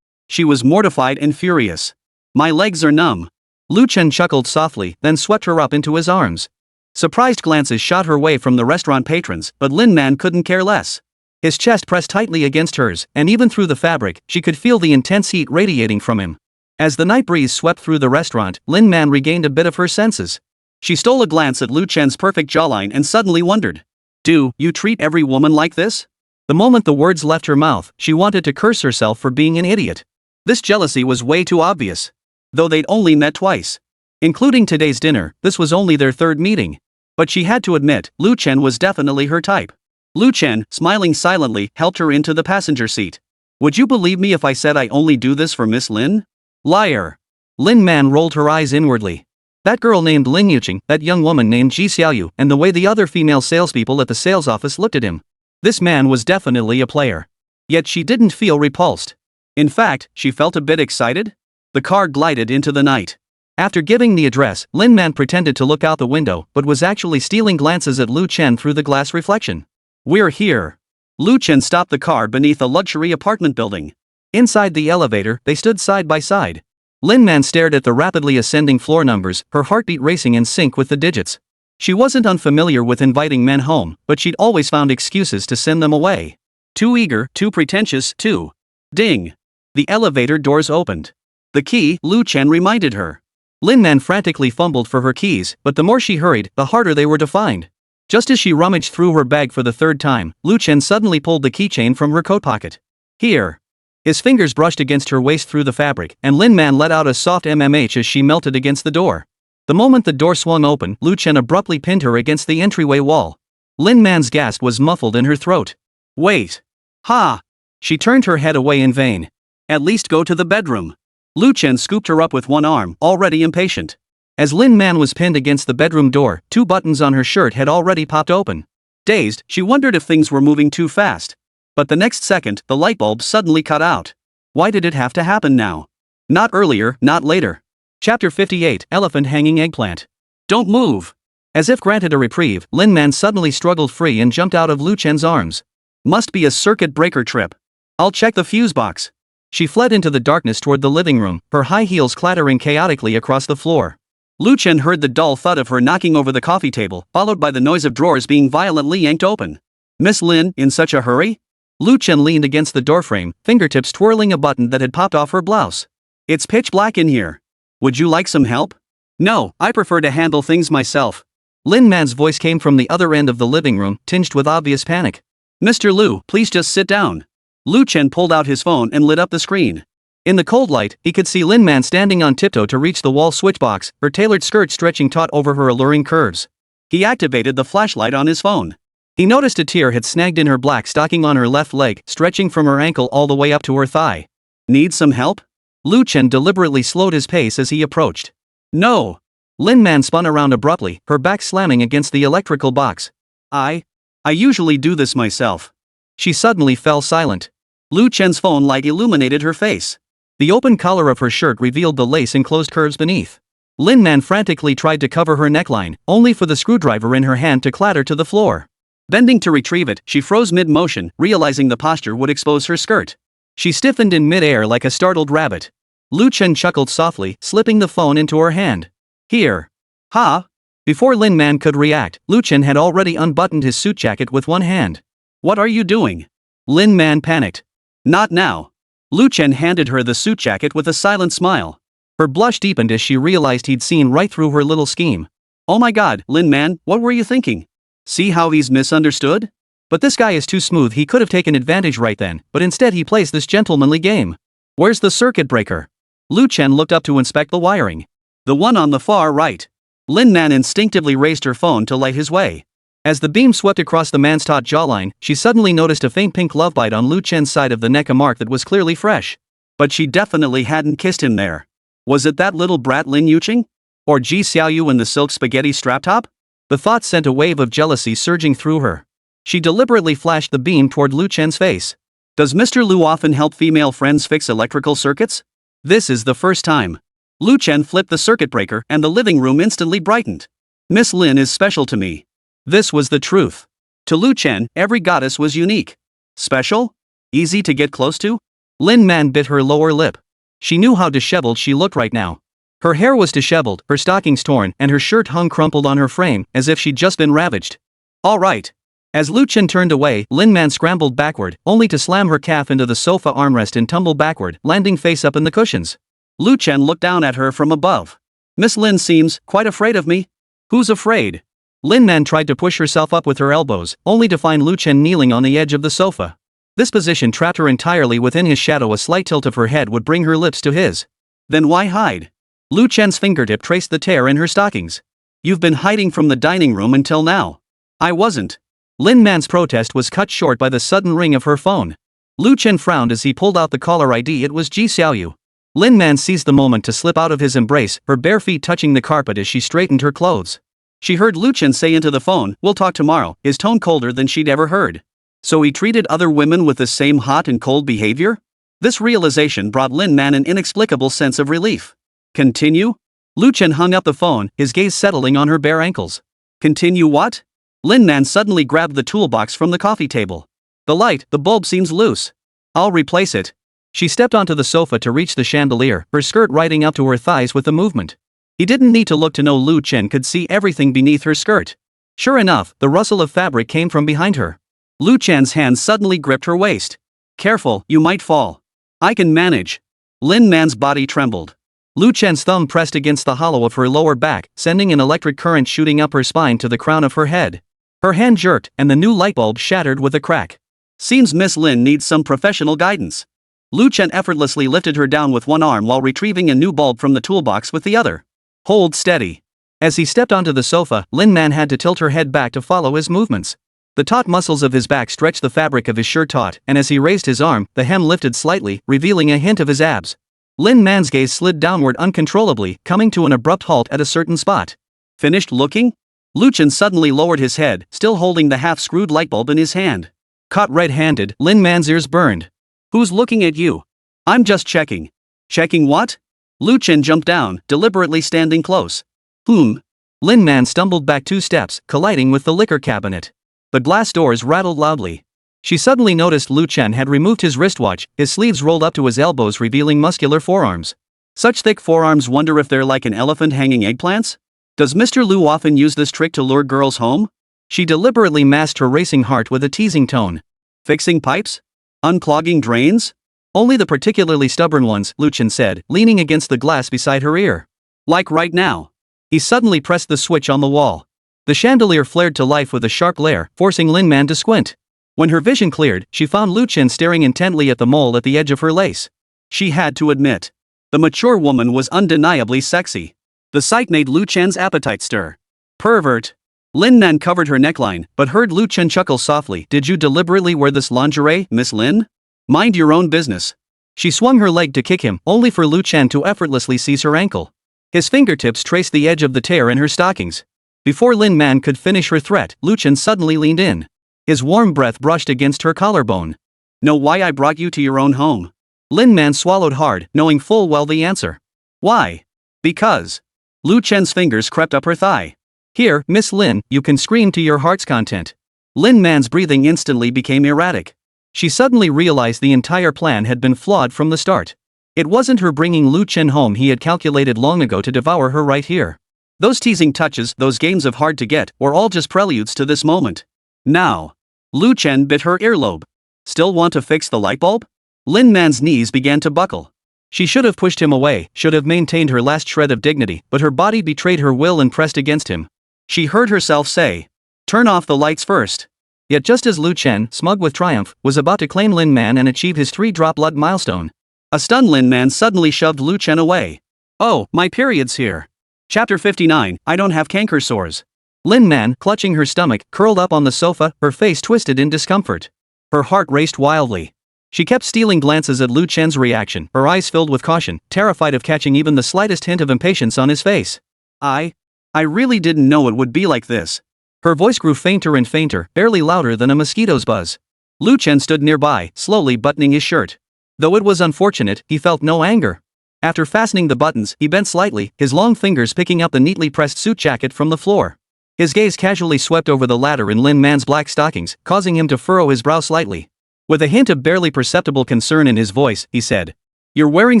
She was mortified and furious. My legs are numb. Lu Chen chuckled softly, then swept her up into his arms. Surprised glances shot her way from the restaurant patrons, but Lin Man couldn't care less. His chest pressed tightly against hers, and even through the fabric, she could feel the intense heat radiating from him. As the night breeze swept through the restaurant, Lin Man regained a bit of her senses. She stole a glance at Lu Chen's perfect jawline and suddenly wondered. Do you treat every woman like this? The moment the words left her mouth, she wanted to curse herself for being an idiot. This jealousy was way too obvious. Though they'd only met twice. Including today's dinner, this was only their 3rd meeting. But she had to admit, Lu Chen was definitely her type. Lu Chen, smiling silently, helped her into the passenger seat. Would you believe me if I said I only do this for Miss Lin? Liar. Lin Man rolled her eyes inwardly. That girl named Lin Yuqing, that young woman named Ji Xiaoyu, and the way the other female salespeople at the sales office looked at him. This man was definitely a player. Yet she didn't feel repulsed. In fact, she felt a bit excited. The car glided into the night. After giving the address, Lin Man pretended to look out the window, but was actually stealing glances at Lu Chen through the glass reflection. We're here. Lu Chen stopped the car beneath a luxury apartment building. Inside the elevator, they stood side by side. Lin Man stared at the rapidly ascending floor numbers, her heartbeat racing in sync with the digits. She wasn't unfamiliar with inviting men home, but she'd always found excuses to send them away. Too eager, too pretentious, too. Ding. The elevator doors opened. The key, Lu Chen reminded her. Lin Man frantically fumbled for her keys, but the more she hurried, the harder they were to find. Just as she rummaged through her bag for the 3rd time, Lu Chen suddenly pulled the keychain from her coat pocket. Here. His fingers brushed against her waist through the fabric, and Lin Man let out a soft mmh as she melted against the door. The moment the door swung open, Lu Chen abruptly pinned her against the entryway wall. Lin Man's gasp was muffled in her throat. Wait. Ha! She turned her head away in vain. At least go to the bedroom. Lu Chen scooped her up with one arm, already impatient. As Lin Man was pinned against the bedroom door, 2 buttons on her shirt had already popped open. Dazed, she wondered if things were moving too fast. But the next second, the light bulb suddenly cut out. Why did it have to happen now? Not earlier, not later. Chapter 58, Elephant Hanging Eggplant. Don't move. As if granted a reprieve, Lin Man suddenly struggled free and jumped out of Lu Chen's arms. Must be a circuit breaker trip. I'll check the fuse box. She fled into the darkness toward the living room, her high heels clattering chaotically across the floor. Lu Chen heard the dull thud of her knocking over the coffee table, followed by the noise of drawers being violently yanked open. Miss Lin, in such a hurry? Lu Chen leaned against the doorframe, fingertips twirling a button that had popped off her blouse. It's pitch black in here. Would you like some help? No, I prefer to handle things myself. Lin Man's voice came from the other end of the living room, tinged with obvious panic. Mr. Lu, please just sit down. Lu Chen pulled out his phone and lit up the screen. In the cold light, he could see Lin Man standing on tiptoe to reach the wall switch box, her tailored skirt stretching taut over her alluring curves. He activated the flashlight on his phone. He noticed a tear had snagged in her black stocking on her left leg, stretching from her ankle all the way up to her thigh. Need some help? Lu Chen deliberately slowed his pace as he approached. No. Lin Man spun around abruptly, her back slamming against the electrical box. I usually do this myself. She suddenly fell silent. Lu Chen's phone light illuminated her face. The open collar of her shirt revealed the lace-enclosed curves beneath. Lin Man frantically tried to cover her neckline, only for the screwdriver in her hand to clatter to the floor. Bending to retrieve it, she froze mid-motion, realizing the posture would expose her skirt. She stiffened in mid-air like a startled rabbit. Lu Chen chuckled softly, slipping the phone into her hand. Here. Ha! Before Lin Man could react, Lu Chen had already unbuttoned his suit jacket with one hand. What are you doing? Lin Man panicked. Not now. Lu Chen handed her the suit jacket with a silent smile. Her blush deepened as she realized he'd seen right through her little scheme. Oh my god, Lin Man, what were you thinking? See how he's misunderstood? But this guy is too smooth. He could have taken advantage right then, but instead he plays this gentlemanly game. Where's the circuit breaker? Lu Chen looked up to inspect the wiring. The one on the far right. Lin Man instinctively raised her phone to light his way. As the beam swept across the man's taut jawline, she suddenly noticed a faint pink love bite on Lu Chen's side of the neck, a mark that was clearly fresh. But she definitely hadn't kissed him there. Was it that little brat Lin Yuqing? Or Ji Xiaoyu in the silk spaghetti strap top? The thought sent a wave of jealousy surging through her. She deliberately flashed the beam toward Lu Chen's face. Does Mr. Lu often help female friends fix electrical circuits? This is the first time. Lu Chen flipped the circuit breaker and the living room instantly brightened. Miss Lin is special to me. This was the truth. To Lu Chen, every goddess was unique. Special? Easy to get close to? Lin Man bit her lower lip. She knew how disheveled she looked right now. Her hair was disheveled, her stockings torn, and her shirt hung crumpled on her frame, as if she'd just been ravaged. All right. As Lu Chen turned away, Lin Man scrambled backward, only to slam her calf into the sofa armrest and tumble backward, landing face up in the cushions. Lu Chen looked down at her from above. Miss Lin seems quite afraid of me. Who's afraid? Lin Man tried to push herself up with her elbows, only to find Lu Chen kneeling on the edge of the sofa. This position trapped her entirely within his shadow. A slight tilt of her head would bring her lips to his. Then why hide? Lu Chen's fingertip traced the tear in her stockings. You've been hiding from the dining room until now. I wasn't. Lin Man's protest was cut short by the sudden ring of her phone. Lu Chen frowned as he pulled out the caller ID. It was Ji Xiaoyu. Lin Man seized the moment to slip out of his embrace, her bare feet touching the carpet as she straightened her clothes. She heard Lu Chen say into the phone, "We'll talk tomorrow," his tone colder than she'd ever heard. So he treated other women with the same hot and cold behavior? This realization brought Lin Man an inexplicable sense of relief. Continue? Lu Chen hung up the phone, his gaze settling on her bare ankles. Continue what? Lin Man suddenly grabbed the toolbox from the coffee table. The bulb seems loose. I'll replace it. She stepped onto the sofa to reach the chandelier, her skirt riding up to her thighs with the movement. He didn't need to look to know Lu Chen could see everything beneath her skirt. Sure enough, the rustle of fabric came from behind her. Lu Chen's hand suddenly gripped her waist. Careful, you might fall. I can manage. Lin Man's body trembled. Lu Chen's thumb pressed against the hollow of her lower back, sending an electric current shooting up her spine to the crown of her head. Her hand jerked, and the new light bulb shattered with a crack. Seems Miss Lin needs some professional guidance. Lu Chen effortlessly lifted her down with one arm while retrieving a new bulb from the toolbox with the other. Hold steady. As he stepped onto the sofa, Lin Man had to tilt her head back to follow his movements. The taut muscles of his back stretched the fabric of his shirt taut, and as he raised his arm, the hem lifted slightly, revealing a hint of his abs. Lin Man's gaze slid downward uncontrollably, coming to an abrupt halt at a certain spot. Finished looking? Lu Chen suddenly lowered his head, still holding the half-screwed light bulb in his hand. Caught red-handed, Lin Man's ears burned. Who's looking at you? I'm just checking. Checking what? Lu Chen jumped down, deliberately standing close. Lin Man stumbled back 2 steps, colliding with the liquor cabinet. The glass doors rattled loudly. She suddenly noticed Lu Chen had removed his wristwatch, his sleeves rolled up to his elbows revealing muscular forearms. Such thick forearms, wonder if they're like an elephant hanging eggplants? Does Mr. Lu often use this trick to lure girls home? She deliberately masked her racing heart with a teasing tone. Fixing pipes? Unclogging drains? Only the particularly stubborn ones, Lu Chen said, leaning against the glass beside her ear. Like right now. He suddenly pressed the switch on the wall. The chandelier flared to life with a sharp glare, forcing Lin Man to squint. When her vision cleared, she found Lu Chen staring intently at the mole at the edge of her lace. She had to admit. The mature woman was undeniably sexy. The sight made Lu Chen's appetite stir. Pervert. Lin Man covered her neckline, but heard Lu Chen chuckle softly. Did you deliberately wear this lingerie, Miss Lin? Mind your own business. She swung her leg to kick him, only for Lu Chen to effortlessly seize her ankle. His fingertips traced the edge of the tear in her stockings. Before Lin Man could finish her threat, Lu Chen suddenly leaned in. His warm breath brushed against her collarbone. Know why I brought you to your own home? Lin Man swallowed hard, knowing full well the answer. Why? Because. Lu Chen's fingers crept up her thigh. Here, Miss Lin, you can scream to your heart's content. Lin Man's breathing instantly became erratic. She suddenly realized the entire plan had been flawed from the start. It wasn't her bringing Lu Chen home he had calculated long ago to devour her right here. Those teasing touches, those games of hard to get, were all just preludes to this moment. Now. Lu Chen bit her earlobe. Still want to fix the light bulb? Lin Man's knees began to buckle. She should have pushed him away, should have maintained her last shred of dignity, but her body betrayed her will and pressed against him. She heard herself say, "Turn off the lights first." Yet just as Lu Chen, smug with triumph, was about to claim Lin Man and achieve his 3-drop blood milestone, a stunned Lin Man suddenly shoved Lu Chen away. Oh, my period's here. Chapter 59, I don't have canker sores. Lin Man, clutching her stomach, curled up on the sofa, her face twisted in discomfort. Her heart raced wildly. She kept stealing glances at Lu Chen's reaction, her eyes filled with caution, terrified of catching even the slightest hint of impatience on his face. I really didn't know it would be like this. Her voice grew fainter and fainter, barely louder than a mosquito's buzz. Lu Chen stood nearby, slowly buttoning his shirt. Though it was unfortunate, he felt no anger. After fastening the buttons, he bent slightly, his long fingers picking up the neatly pressed suit jacket from the floor. His gaze casually swept over the ladder in Lin Man's black stockings, causing him to furrow his brow slightly. With a hint of barely perceptible concern in his voice, he said, "You're wearing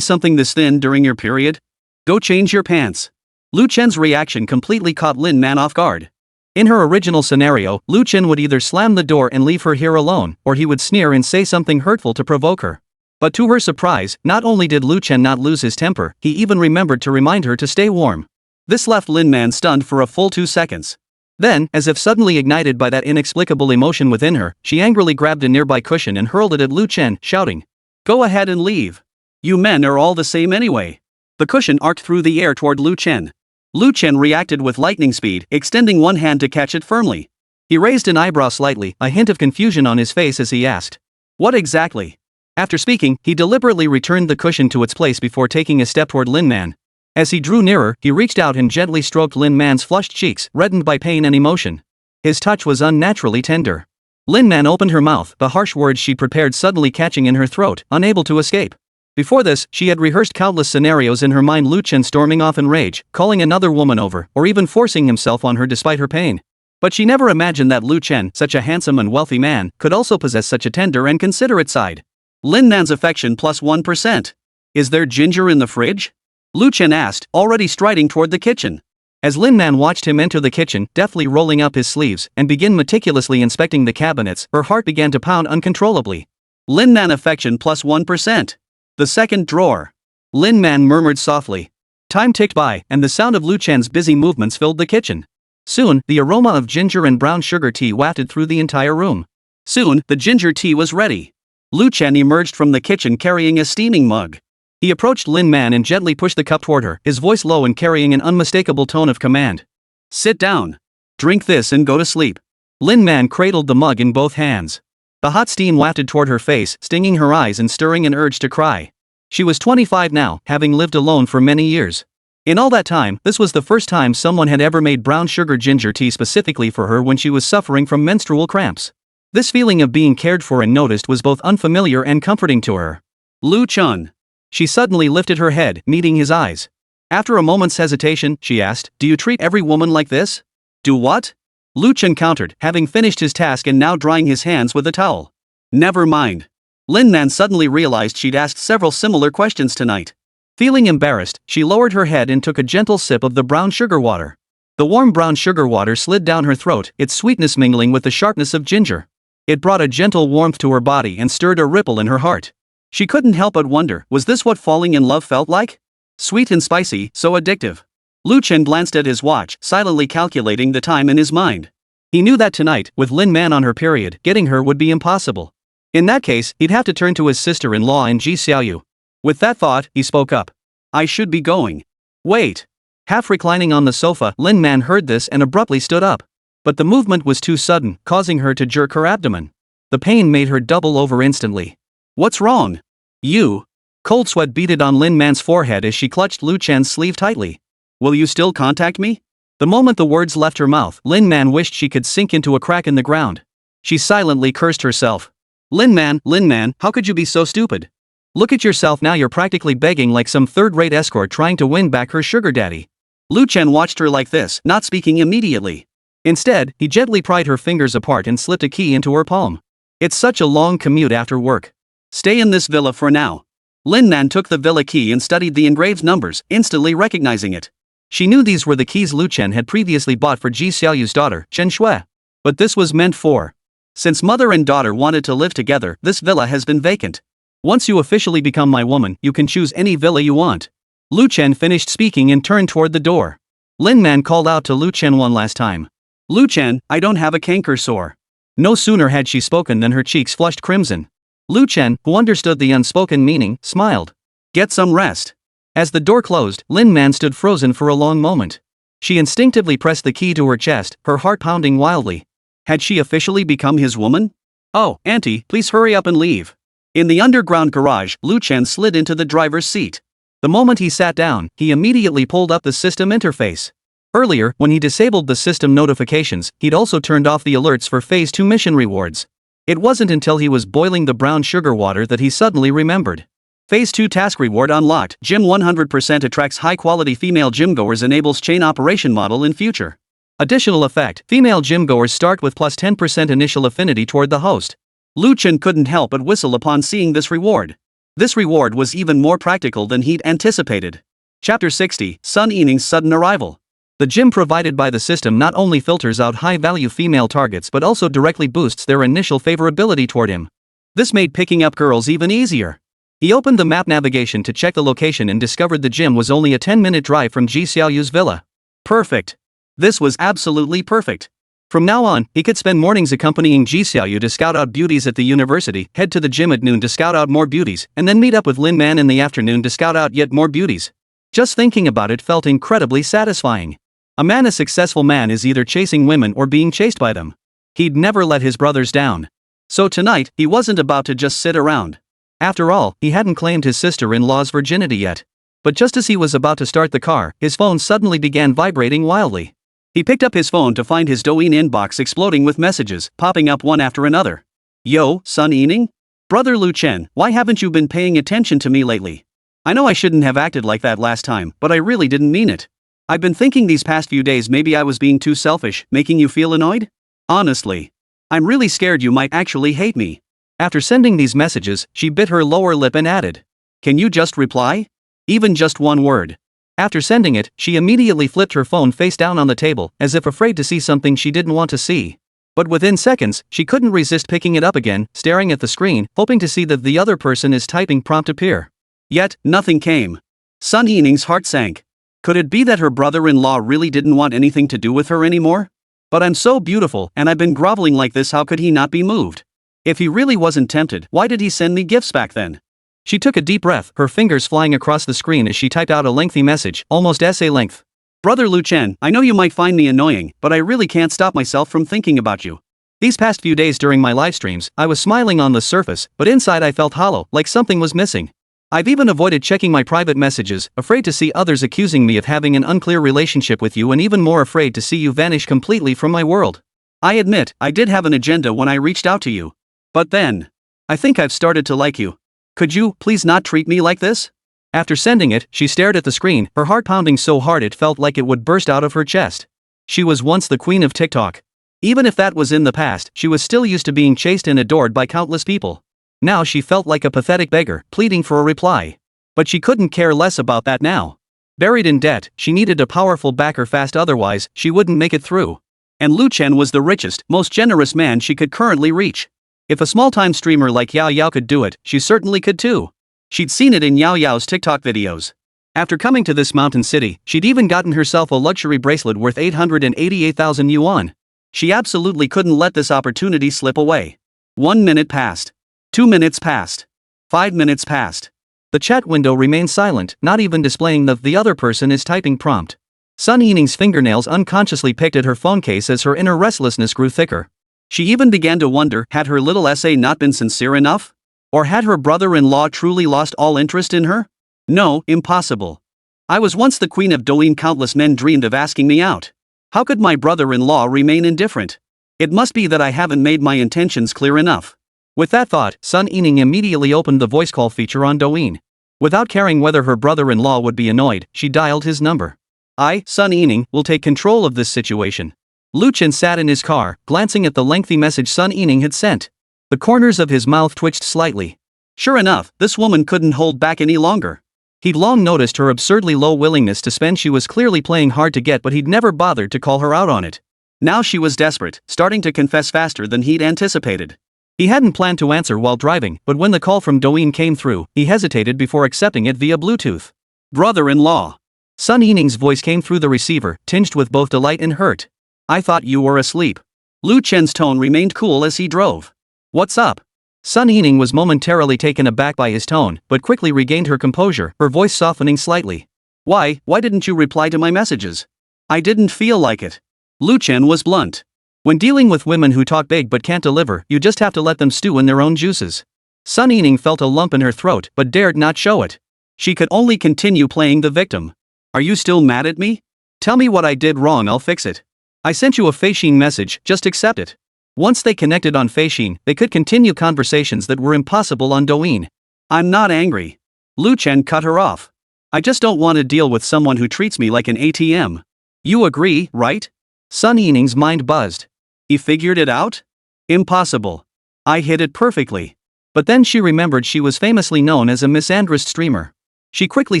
something this thin during your period? Go change your pants." Lu Chen's reaction completely caught Lin Man off guard. In her original scenario, Lu Chen would either slam the door and leave her here alone, or he would sneer and say something hurtful to provoke her. But to her surprise, not only did Lu Chen not lose his temper, he even remembered to remind her to stay warm. This left Lin Man stunned for a full 2 seconds. Then, as if suddenly ignited by that inexplicable emotion within her, she angrily grabbed a nearby cushion and hurled it at Lu Chen, shouting, "Go ahead and leave. You men are all the same anyway." The cushion arced through the air toward Lu Chen. Lu Chen reacted with lightning speed, extending one hand to catch it firmly. He raised an eyebrow slightly, a hint of confusion on his face as he asked, "What exactly?" After speaking, he deliberately returned the cushion to its place before taking a step toward Lin Man. As he drew nearer, he reached out and gently stroked Lin Man's flushed cheeks, reddened by pain and emotion. His touch was unnaturally tender. Lin Man opened her mouth, the harsh words she'd prepared suddenly catching in her throat, unable to escape. Before this, she had rehearsed countless scenarios in her mind, Lu Chen storming off in rage, calling another woman over, or even forcing himself on her despite her pain. But she never imagined that Lu Chen, such a handsome and wealthy man, could also possess such a tender and considerate side. Lin Man's affection plus 1%. Is there ginger in the fridge? Lu Chen asked, already striding toward the kitchen. As Lin Man watched him enter the kitchen, deftly rolling up his sleeves, and begin meticulously inspecting the cabinets, her heart began to pound uncontrollably. Lin Man affection plus 1%. The second drawer. Lin Man murmured softly. Time ticked by, and the sound of Lu Chen's busy movements filled the kitchen. Soon, the aroma of ginger and brown sugar tea wafted through the entire room. Soon, the ginger tea was ready. Lu Chen emerged from the kitchen carrying a steaming mug. He approached Lin Man and gently pushed the cup toward her, his voice low and carrying an unmistakable tone of command. Sit down. Drink this and go to sleep. Lin Man cradled the mug in both hands. The hot steam wafted toward her face, stinging her eyes and stirring an urge to cry. She was 25 now, having lived alone for many years. In all that time, this was the first time someone had ever made brown sugar ginger tea specifically for her when she was suffering from menstrual cramps. This feeling of being cared for and noticed was both unfamiliar and comforting to her. Lu Chen. She suddenly lifted her head, meeting his eyes. After a moment's hesitation, she asked, "Do you treat every woman like this?" "Do what?" Lu Chen countered, having finished his task and now drying his hands with a towel. Never mind. Lin Man suddenly realized she'd asked several similar questions tonight. Feeling embarrassed, she lowered her head and took a gentle sip of the brown sugar water. The warm brown sugar water slid down her throat, its sweetness mingling with the sharpness of ginger. It brought a gentle warmth to her body and stirred a ripple in her heart. She couldn't help but wonder, was this what falling in love felt like? Sweet and spicy, so addictive. Lu Chen glanced at his watch, silently calculating the time in his mind. He knew that tonight, with Lin Man on her period, getting her would be impossible. In that case, he'd have to turn to his sister-in-law and Ji Xiaoyu. With that thought, he spoke up. I should be going. Wait. Half reclining on the sofa, Lin Man heard this and abruptly stood up. But the movement was too sudden, causing her to jerk her abdomen. The pain made her double over instantly. What's wrong? You. Cold sweat beaded on Lin Man's forehead as she clutched Lu Chen's sleeve tightly. Will you still contact me? The moment the words left her mouth, Lin Man wished she could sink into a crack in the ground. She silently cursed herself. Lin Man, how could you be so stupid? Look at yourself now, you're practically begging like some third-rate escort trying to win back her sugar daddy. Lu Chen watched her like this, not speaking immediately. Instead, he gently pried her fingers apart and slipped a key into her palm. It's such a long commute after work. Stay in this villa for now. Lin Man took the villa key and studied the engraved numbers, instantly recognizing it. She knew these were the keys Lu Chen had previously bought for Ji Xiaoyu's daughter, Chen Shui. But this was meant for. Since mother and daughter wanted to live together, this villa has been vacant. Once you officially become my woman, you can choose any villa you want. Lu Chen finished speaking and turned toward the door. Lin Man called out to Lu Chen one last time. Lu Chen, I don't have a canker sore. No sooner had she spoken than her cheeks flushed crimson. Lu Chen, who understood the unspoken meaning, smiled. Get some rest. As the door closed, Lin Man stood frozen for a long moment. She instinctively pressed the key to her chest, her heart pounding wildly. Had she officially become his woman? Oh, auntie, please hurry up and leave. In the underground garage, Lu Chen slid into the driver's seat. The moment he sat down, he immediately pulled up the system interface. Earlier, when he disabled the system notifications, he'd also turned off the alerts for Phase 2 mission rewards. It wasn't until he was boiling the brown sugar water that he suddenly remembered. Phase 2 task reward unlocked. Gym 100% attracts high-quality female gymgoers, enables chain operation model in future. Additional effect, female gymgoers start with plus 10% initial affinity toward the host. Lu Chen couldn't help but whistle upon seeing this reward. This reward was even more practical than he'd anticipated. Chapter 60, Sun Yining's sudden arrival. The gym provided by the system not only filters out high-value female targets but also directly boosts their initial favorability toward him. This made picking up girls even easier. He opened the map navigation to check the location and discovered the gym was only a 10-minute drive from Ji Xiaoyu's villa. Perfect. This was absolutely perfect. From now on, he could spend mornings accompanying Ji Xiaoyu to scout out beauties at the university, head to the gym at noon to scout out more beauties, and then meet up with Lin Man in the afternoon to scout out yet more beauties. Just thinking about it felt incredibly satisfying. A successful man is either chasing women or being chased by them. He'd never let his brothers down. So tonight, he wasn't about to just sit around. After all, he hadn't claimed his sister-in-law's virginity yet. But just as he was about to start the car, his phone suddenly began vibrating wildly. He picked up his phone to find his Douyin inbox exploding with messages, popping up one after another. Yo, Sun Yining? Brother Lu Chen, why haven't you been paying attention to me lately? I know I shouldn't have acted like that last time, but I really didn't mean it. I've been thinking these past few days maybe I was being too selfish, making you feel annoyed? Honestly. I'm really scared you might actually hate me. After sending these messages, she bit her lower lip and added. Can you just reply? Even just one word. After sending it, she immediately flipped her phone face down on the table, as if afraid to see something she didn't want to see. But within seconds, she couldn't resist picking it up again, staring at the screen, hoping to see that the other person is typing prompt appear. Yet, nothing came. Sun Yining's heart sank. Could it be that her brother-in-law really didn't want anything to do with her anymore? But I'm so beautiful, and I've been groveling like this, how could he not be moved? If he really wasn't tempted, why did he send me gifts back then? She took a deep breath, her fingers flying across the screen as she typed out a lengthy message, almost essay length. Brother Lu Chen, I know you might find me annoying, but I really can't stop myself from thinking about you. These past few days during my live streams, I was smiling on the surface, but inside I felt hollow, like something was missing. I've even avoided checking my private messages, afraid to see others accusing me of having an unclear relationship with you, and even more afraid to see you vanish completely from my world. I admit, I did have an agenda when I reached out to you. But then, I think I've started to like you. Could you please not treat me like this? After sending it, she stared at the screen, her heart pounding so hard it felt like it would burst out of her chest. She was once the queen of TikTok. Even if that was in the past, she was still used to being chased and adored by countless people. Now she felt like a pathetic beggar, pleading for a reply. But she couldn't care less about that now. Buried in debt, she needed a powerful backer fast, otherwise, she wouldn't make it through. And Lu Chen was the richest, most generous man she could currently reach. If a small-time streamer like Yao Yao could do it, she certainly could too. She'd seen it in Yao Yao's TikTok videos. After coming to this mountain city, she'd even gotten herself a luxury bracelet worth 888,000 yuan. She absolutely couldn't let this opportunity slip away. 1 minute passed. 2 minutes passed. 5 minutes passed. The chat window remained silent, not even displaying the other person is typing prompt. Sun Yining's fingernails unconsciously picked at her phone case as her inner restlessness grew thicker. She even began to wonder, had her little essay not been sincere enough? Or had her brother-in-law truly lost all interest in her? No, impossible. I was once the queen of Douyin. Countless men dreamed of asking me out. How could my brother-in-law remain indifferent? It must be that I haven't made my intentions clear enough. With that thought, Sun Yining immediately opened the voice call feature on Douyin. Without caring whether her brother-in-law would be annoyed, she dialed his number. I, Sun Yining, will take control of this situation. Lu Chen sat in his car, glancing at the lengthy message Sun Yining had sent. The corners of his mouth twitched slightly. Sure enough, this woman couldn't hold back any longer. He'd long noticed her absurdly low willingness to spend. She was clearly playing hard to get, but he'd never bothered to call her out on it. Now she was desperate, starting to confess faster than he'd anticipated. He hadn't planned to answer while driving, but when the call from Douyin came through, he hesitated before accepting it via Bluetooth. Brother-in-law. Sun Yining's voice came through the receiver, tinged with both delight and hurt. I thought you were asleep. Lu Chen's tone remained cool as he drove. What's up? Sun Yining was momentarily taken aback by his tone, but quickly regained her composure, her voice softening slightly. Why didn't you reply to my messages? I didn't feel like it. Lu Chen was blunt. When dealing with women who talk big but can't deliver, you just have to let them stew in their own juices. Sun Yining felt a lump in her throat, but dared not show it. She could only continue playing the victim. Are you still mad at me? Tell me what I did wrong, I'll fix it. I sent you a Feishin message, just accept it. Once they connected on Feishin, they could continue conversations that were impossible on Douyin. I'm not angry. Lu Chen cut her off. I just don't want to deal with someone who treats me like an ATM. You agree, right? Sun Yining's mind buzzed. He figured it out? Impossible. I hit it perfectly. But then she remembered she was famously known as a misandrist streamer. She quickly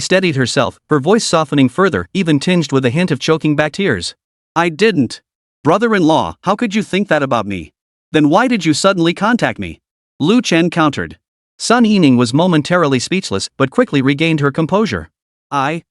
steadied herself, her voice softening further, even tinged with a hint of choking back tears. I didn't. Brother-in-law, how could you think that about me? Then why did you suddenly contact me? Lu Chen countered. Sun Yining was momentarily speechless, but quickly regained her composure. I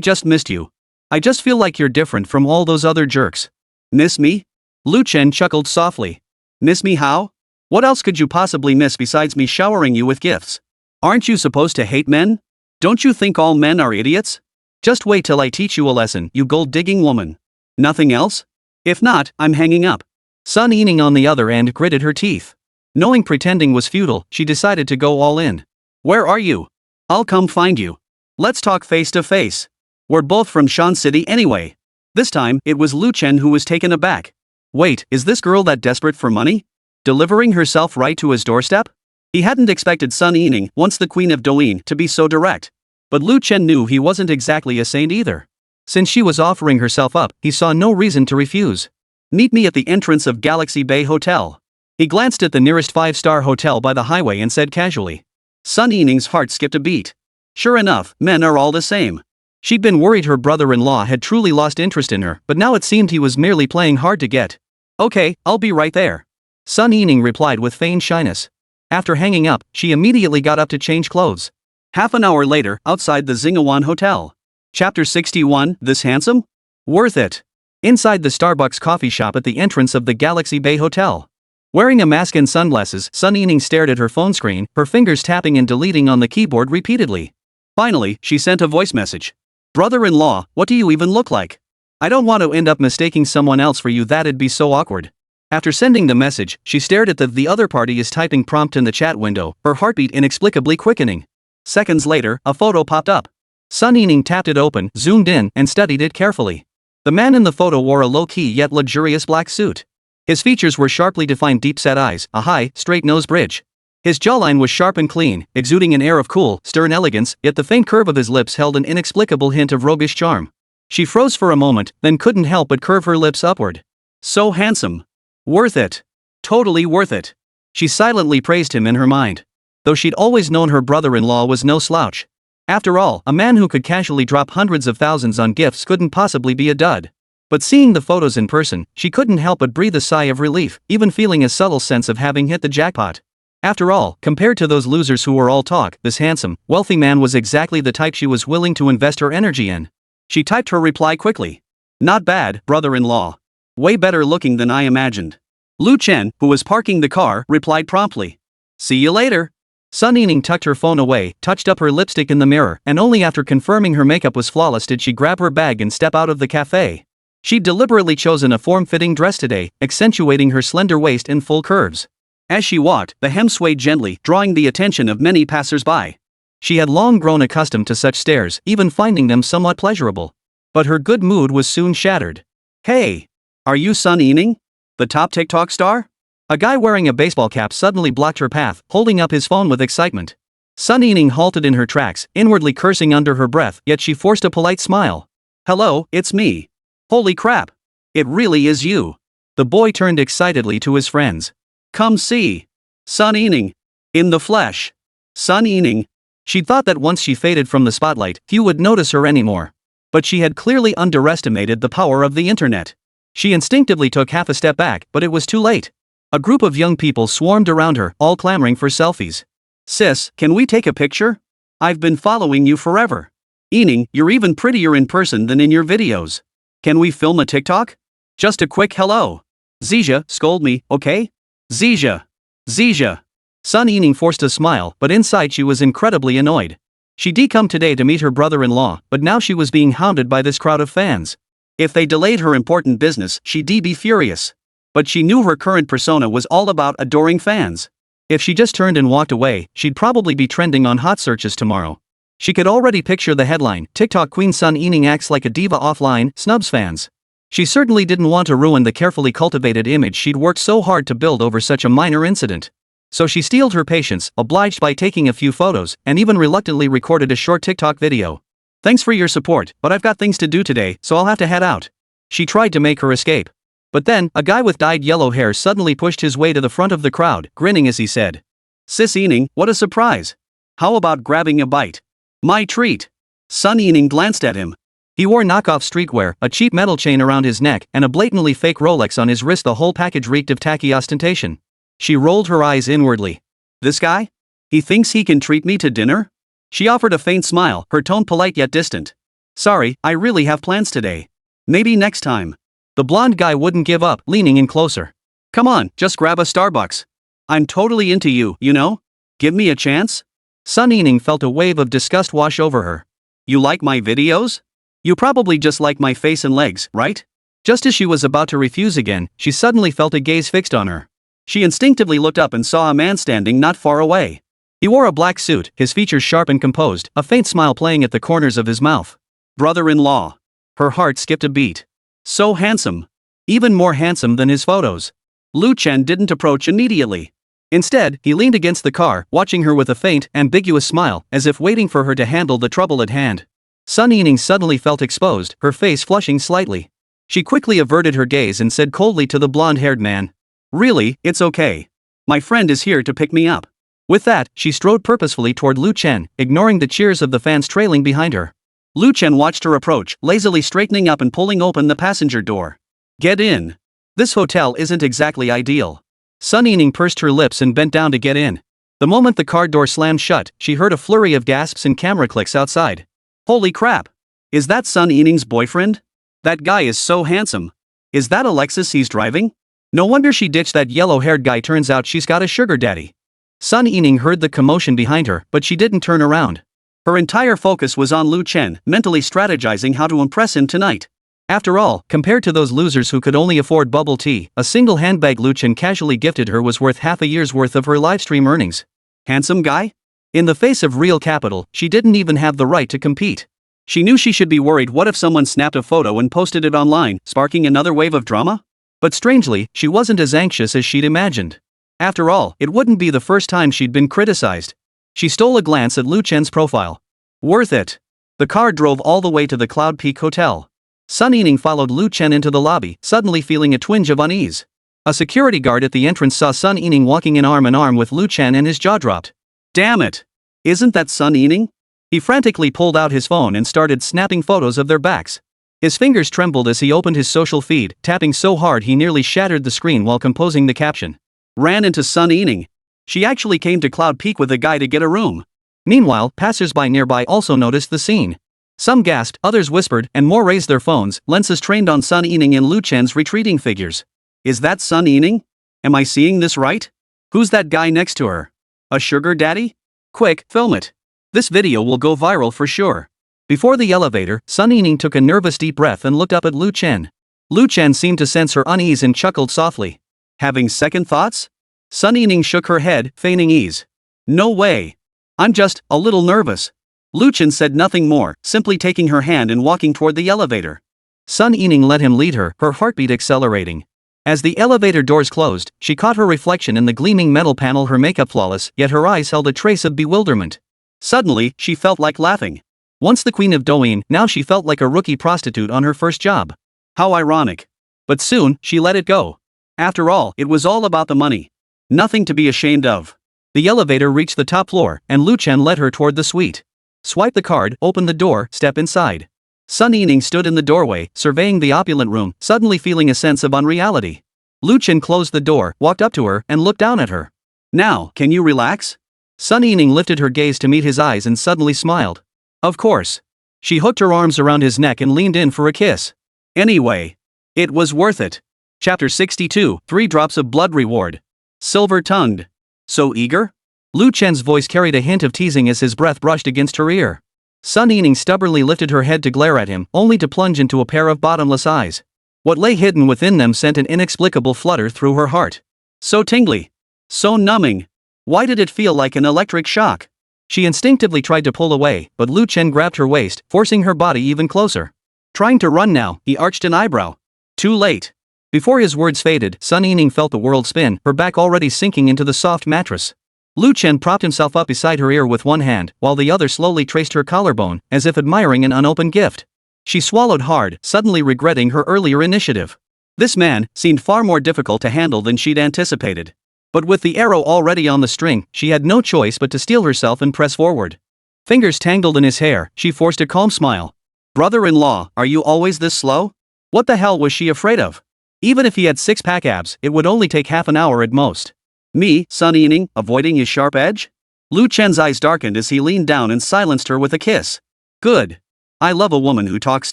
just missed you. I just feel like you're different from all those other jerks. Miss me? Lu Chen chuckled softly. Miss me how? What else could you possibly miss besides me showering you with gifts? Aren't you supposed to hate men? Don't you think all men are idiots? Just wait till I teach you a lesson, you gold-digging woman. Nothing else? If not, I'm hanging up. Sun Yining on the other end gritted her teeth. Knowing pretending was futile, she decided to go all in. Where are you? I'll come find you. Let's talk face to face. We're both from Shan City anyway. This time, it was Lu Chen who was taken aback. Wait, is this girl that desperate for money? Delivering herself right to his doorstep? He hadn't expected Sun Yining, once the queen of Douyin, to be so direct. But Lu Chen knew he wasn't exactly a saint either. Since she was offering herself up, he saw no reason to refuse. Meet me at the entrance of Galaxy Bay Hotel. He glanced at the nearest 5-star hotel by the highway and said casually. Sun Yining's heart skipped a beat. Sure enough, men are all the same. She'd been worried her brother-in-law had truly lost interest in her, but now it seemed he was merely playing hard to get. Okay, I'll be right there. Sun Yining replied with feigned shyness. After hanging up, she immediately got up to change clothes. Half an hour later, outside the Xingyuan Hotel. Chapter 61, This Handsome? Worth it. Inside the Starbucks coffee shop at the entrance of the Galaxy Bay Hotel. Wearing a mask and sunglasses, Sun Yining stared at her phone screen, her fingers tapping and deleting on the keyboard repeatedly. Finally, she sent a voice message. Brother-in-law, what do you even look like? I don't want to end up mistaking someone else for you, that'd be so awkward. After sending the message, she stared at the other party is typing prompt in the chat window, her heartbeat inexplicably quickening. Seconds later, a photo popped up. Sun Yining tapped it open, zoomed in, and studied it carefully. The man in the photo wore a low-key yet luxurious black suit. His features were sharply defined deep-set eyes, a high, straight nose bridge. His jawline was sharp and clean, exuding an air of cool, stern elegance, yet the faint curve of his lips held an inexplicable hint of roguish charm. She froze for a moment, then couldn't help but curve her lips upward. So handsome. Worth it. Totally worth it. She silently praised him in her mind. Though she'd always known her brother-in-law was no slouch. After all, a man who could casually drop hundreds of thousands on gifts couldn't possibly be a dud. But seeing the photos in person, she couldn't help but breathe a sigh of relief, even feeling a subtle sense of having hit the jackpot. After all, compared to those losers who were all talk, this handsome, wealthy man was exactly the type she was willing to invest her energy in. She typed her reply quickly. Not bad, brother-in-law. Way better looking than I imagined. Lu Chen, who was parking the car, replied promptly. See you later. Sun Yining tucked her phone away, touched up her lipstick in the mirror, and only after confirming her makeup was flawless did she grab her bag and step out of the cafe. She'd deliberately chosen a form-fitting dress today, accentuating her slender waist in full curves. As she walked, the hem swayed gently, drawing the attention of many passers-by. She had long grown accustomed to such stares, even finding them somewhat pleasurable. But her good mood was soon shattered. Hey! Are you Sun Yining? The top TikTok star? A guy wearing a baseball cap suddenly blocked her path, holding up his phone with excitement. Sun Yining halted in her tracks, inwardly cursing under her breath, yet she forced a polite smile. Hello, it's me. Holy crap. It really is you. The boy turned excitedly to his friends. Come see. Sun Yining. In the flesh. Sun Yining. She thought that once she faded from the spotlight, few would notice her anymore. But she had clearly underestimated the power of the internet. She instinctively took half a step back, but it was too late. A group of young people swarmed around her, all clamoring for selfies. Sis, can we take a picture? I've been following you forever. Yining, you're even prettier in person than in your videos. Can we film a TikTok? Just a quick hello. Zizia, scold me, okay? Zizia. Zizia. Sun Yining forced a smile, but inside she was incredibly annoyed. She'd come today to meet her brother-in-law, but now she was being hounded by this crowd of fans. If they delayed her important business, she'd be furious. But she knew her current persona was all about adoring fans. If she just turned and walked away, she'd probably be trending on hot searches tomorrow. She could already picture the headline, TikTok Queen Sun Yining acts like a diva offline, snubs fans. She certainly didn't want to ruin the carefully cultivated image she'd worked so hard to build over such a minor incident. So she steeled her patience, obliged by taking a few photos, and even reluctantly recorded a short TikTok video. Thanks for your support, but I've got things to do today, so I'll have to head out. She tried to make her escape. But then, a guy with dyed yellow hair suddenly pushed his way to the front of the crowd, grinning as he said. Sis Yining, what a surprise. How about grabbing a bite? My treat. Sun Yining glanced at him. He wore knockoff streetwear, a cheap metal chain around his neck, and a blatantly fake Rolex on his wrist. The whole package reeked of tacky ostentation. She rolled her eyes inwardly. This guy? He thinks he can treat me to dinner? She offered a faint smile, her tone polite yet distant. Sorry, I really have plans today. Maybe next time. The blonde guy wouldn't give up, leaning in closer. Come on, just grab a Starbucks. I'm totally into you, you know? Give me a chance? Sun Yining felt a wave of disgust wash over her. You like my videos? You probably just like my face and legs, right? Just as she was about to refuse again, she suddenly felt a gaze fixed on her. She instinctively looked up and saw a man standing not far away. He wore a black suit, his features sharp and composed, a faint smile playing at the corners of his mouth. Brother-in-law. Her heart skipped a beat. So handsome. Even more handsome than his photos. Lu Chen didn't approach immediately. Instead, he leaned against the car, watching her with a faint, ambiguous smile, as if waiting for her to handle the trouble at hand. Sun Yining suddenly felt exposed, her face flushing slightly. She quickly averted her gaze and said coldly to the blonde-haired man. Really, it's okay. My friend is here to pick me up. With that, she strode purposefully toward Lu Chen, ignoring the cheers of the fans trailing behind her. Lu Chen watched her approach, lazily straightening up and pulling open the passenger door. Get in. This hotel isn't exactly ideal. Sun Yining pursed her lips and bent down to get in. The moment the car door slammed shut, she heard a flurry of gasps and camera clicks outside. Holy crap! Is that Sun Yining's boyfriend? That guy is so handsome. Is that a Lexus he's driving? No wonder she ditched that yellow-haired guy. Turns out she's got a sugar daddy. Sun Yining heard the commotion behind her, but she didn't turn around. Her entire focus was on Lu Chen, mentally strategizing how to impress him tonight. After all, compared to those losers who could only afford bubble tea, a single handbag Lu Chen casually gifted her was worth half a year's worth of her livestream earnings. Handsome guy? In the face of real capital, she didn't even have the right to compete. She knew she should be worried. What if someone snapped a photo and posted it online, sparking another wave of drama? But strangely, she wasn't as anxious as she'd imagined. After all, it wouldn't be the first time she'd been criticized. She stole a glance at Lu Chen's profile. Worth it. The car drove all the way to the Cloud Peak Hotel. Sun Yining followed Lu Chen into the lobby, suddenly feeling a twinge of unease. A security guard at the entrance saw Sun Yining walking in arm with Lu Chen and his jaw dropped. Damn it! Isn't that Sun Yining? He frantically pulled out his phone and started snapping photos of their backs. His fingers trembled as he opened his social feed, tapping so hard he nearly shattered the screen while composing the caption. Ran into Sun Yining. She actually came to Cloud Peak with a guy to get a room. Meanwhile, passers-by nearby also noticed the scene. Some gasped, others whispered, and more raised their phones, lenses trained on Sun Yining and Lu Chen's retreating figures. Is that Sun Yining? Am I seeing this right? Who's that guy next to her? A sugar daddy? Quick, film it. This video will go viral for sure. Before the elevator, Sun Yining took a nervous deep breath and looked up at Lu Chen. Lu Chen seemed to sense her unease and chuckled softly. Having second thoughts? Sun Yining shook her head, feigning ease. No way. I'm just a little nervous. Lu Chen said nothing more, simply taking her hand and walking toward the elevator. Sun Yining let him lead her, her heartbeat accelerating. As the elevator doors closed, she caught her reflection in the gleaming metal panel, her makeup flawless, yet her eyes held a trace of bewilderment. Suddenly, she felt like laughing. Once the queen of Douyin, now she felt like a rookie prostitute on her first job. How ironic. But soon, she let it go. After all, it was all about the money. Nothing to be ashamed of. The elevator reached the top floor, and Lu Chen led her toward the suite. Swipe the card, open the door, step inside. Sun Yining stood in the doorway, surveying the opulent room, suddenly feeling a sense of unreality. Lu Chen closed the door, walked up to her, and looked down at her. Now, can you relax? Sun Yining lifted her gaze to meet his eyes and suddenly smiled. Of course. She hooked her arms around his neck and leaned in for a kiss. Anyway, it was worth it. Chapter 62, 3 Drops of Blood Reward. Silver-tongued. So eager? Lu Chen's voice carried a hint of teasing as his breath brushed against her ear. Sun Yining stubbornly lifted her head to glare at him, only to plunge into a pair of bottomless eyes. What lay hidden within them sent an inexplicable flutter through her heart. So tingly. So numbing. Why did it feel like an electric shock? She instinctively tried to pull away, but Lu Chen grabbed her waist, forcing her body even closer. Trying to run now, he arched an eyebrow. Too late. Before his words faded, Sun Yining felt the world spin, her back already sinking into the soft mattress. Lu Chen propped himself up beside her ear with one hand, while the other slowly traced her collarbone, as if admiring an unopened gift. She swallowed hard, suddenly regretting her earlier initiative. This man seemed far more difficult to handle than she'd anticipated. But with the arrow already on the string, she had no choice but to steel herself and press forward. Fingers tangled in his hair, she forced a calm smile. Brother-in-law, are you always this slow? What the hell was she afraid of? Even if he had six-pack abs, it would only take half an hour at most. Me, Sun Yining, avoiding his sharp edge? Lu Chen's eyes darkened as he leaned down and silenced her with a kiss. Good. I love a woman who talks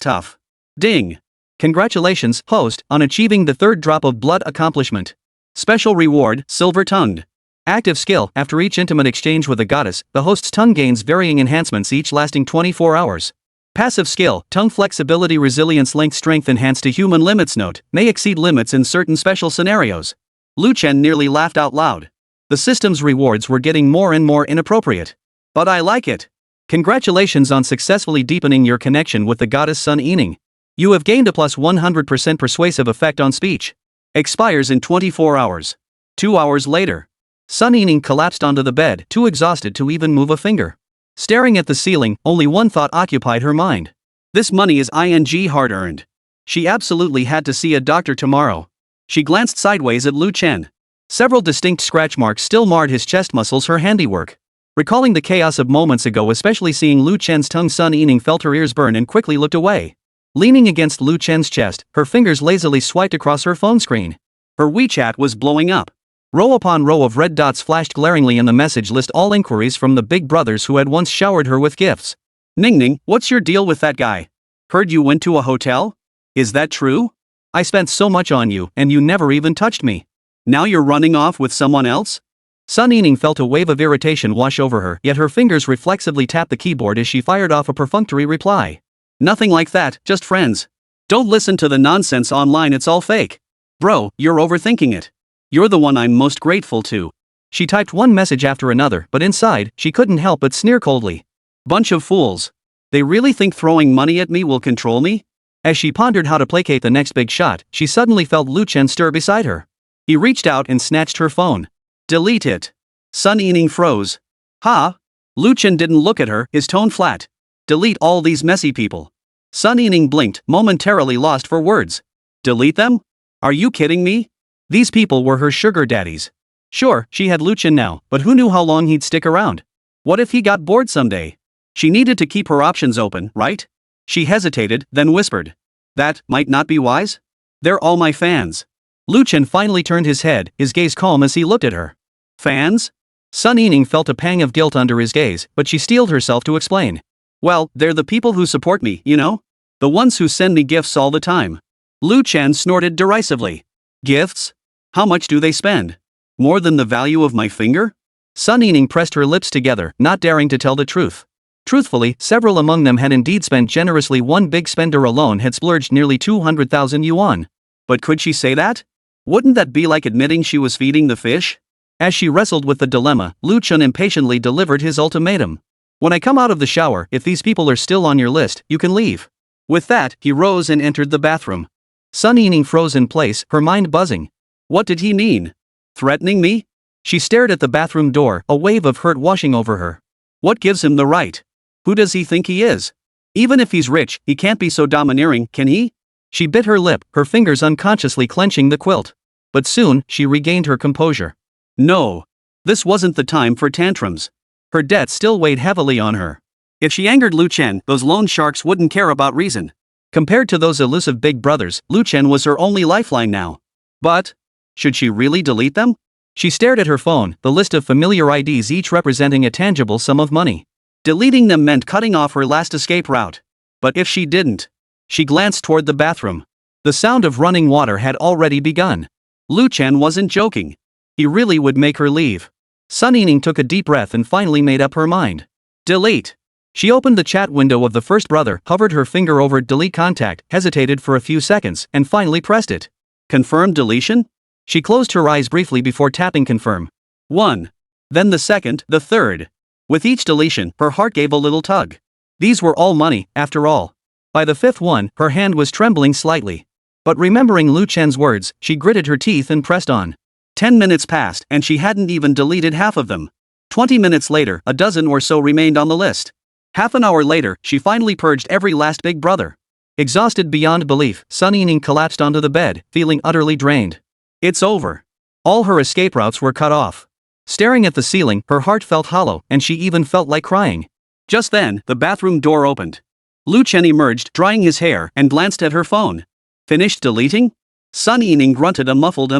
tough. Ding. Congratulations, host, on achieving the 3rd drop of blood accomplishment. Special reward, silver-tongued. Active skill, after each intimate exchange with a goddess, the host's tongue gains varying enhancements each lasting 24 hours. Passive skill, tongue flexibility, resilience, length, strength enhanced to human limits. Note, may exceed limits in certain special scenarios. Lu Chen nearly laughed out loud. The system's rewards were getting more and more inappropriate. But I like it. Congratulations on successfully deepening your connection with the goddess Sun Yining. You have gained a plus 100% persuasive effect on speech. Expires in 24 hours. 2 hours later. Sun Yining collapsed onto the bed, too exhausted to even move a finger. Staring at the ceiling, only one thought occupied her mind. This money is hard-earned. She absolutely had to see a doctor tomorrow. She glanced sideways at Lu Chen. Several distinct scratch marks still marred his chest muscles, her handiwork. Recalling the chaos of moments ago, especially seeing Lu Chen's tongue, Sun Yining felt her ears burn and quickly looked away. Leaning against Lu Chen's chest, her fingers lazily swiped across her phone screen. Her WeChat was blowing up. Row upon row of red dots flashed glaringly in the message list, all inquiries from the big brothers who had once showered her with gifts. Ning, what's your deal with that guy? Heard you went to a hotel? Is that true? I spent so much on you, and you never even touched me. Now you're running off with someone else? Sun Yining felt a wave of irritation wash over her, yet her fingers reflexively tapped the keyboard as she fired off a perfunctory reply. Nothing like that, just friends. Don't listen to the nonsense online, it's all fake. Bro, you're overthinking it. You're the one I'm most grateful to. She typed one message after another, but inside, she couldn't help but sneer coldly. Bunch of fools. They really think throwing money at me will control me? As she pondered how to placate the next big shot, she suddenly felt Lu Chen stir beside her. He reached out and snatched her phone. Delete it. Sun Yining froze. Ha? Lu Chen didn't look at her, his tone flat. Delete all these messy people. Sun Yining blinked, momentarily lost for words. Delete them? Are you kidding me? These people were her sugar daddies. Sure, she had Lu Chen now, but who knew how long he'd stick around? What if he got bored someday? She needed to keep her options open, right? She hesitated, then whispered. That might not be wise? They're all my fans. Lu Chen finally turned his head, his gaze calm as he looked at her. Fans? Sun Yining felt a pang of guilt under his gaze, but she steeled herself to explain. Well, they're the people who support me, you know? The ones who send me gifts all the time. Lu Chen snorted derisively. Gifts? How much do they spend? More than the value of my finger? Sun Yining pressed her lips together, not daring to tell the truth. Truthfully, several among them had indeed spent generously. One big spender alone had splurged nearly 200,000 yuan. But could she say that? Wouldn't that be like admitting she was feeding the fish? As she wrestled with the dilemma, Lu Chen impatiently delivered his ultimatum. When I come out of the shower, if these people are still on your list, you can leave. With that, he rose and entered the bathroom. Sun Yining froze in place, her mind buzzing. What did he mean? Threatening me? She stared at the bathroom door, a wave of hurt washing over her. What gives him the right? Who does he think he is? Even if he's rich, he can't be so domineering, can he? She bit her lip, her fingers unconsciously clenching the quilt. But soon, she regained her composure. No. This wasn't the time for tantrums. Her debt still weighed heavily on her. If she angered Lu Chen, those loan sharks wouldn't care about reason. Compared to those elusive big brothers, Lu Chen was her only lifeline now. But, should she really delete them? She stared at her phone, the list of familiar IDs each representing a tangible sum of money. Deleting them meant cutting off her last escape route. But if she didn't? She glanced toward the bathroom. The sound of running water had already begun. Lu Chen wasn't joking. He really would make her leave. Sun Yining took a deep breath and finally made up her mind. Delete. She opened the chat window of the first brother, hovered her finger over delete contact, hesitated for a few seconds, and finally pressed it. Confirm deletion? She closed her eyes briefly before tapping confirm. 1. Then the second, the third. With each deletion, her heart gave a little tug. These were all money, after all. By the fifth one, her hand was trembling slightly. But remembering Lu Chen's words, she gritted her teeth and pressed on. 10 minutes passed and she hadn't even deleted half of them. 20 minutes later, a dozen or so remained on the list. Half an hour later, she finally purged every last big brother. Exhausted beyond belief, Sun Yining collapsed onto the bed, feeling utterly drained. It's over. All her escape routes were cut off. Staring at the ceiling, her heart felt hollow, and she even felt like crying. Just then, the bathroom door opened. Lu Chen emerged, drying his hair, and glanced at her phone. Finished deleting? Sun Yining grunted a muffled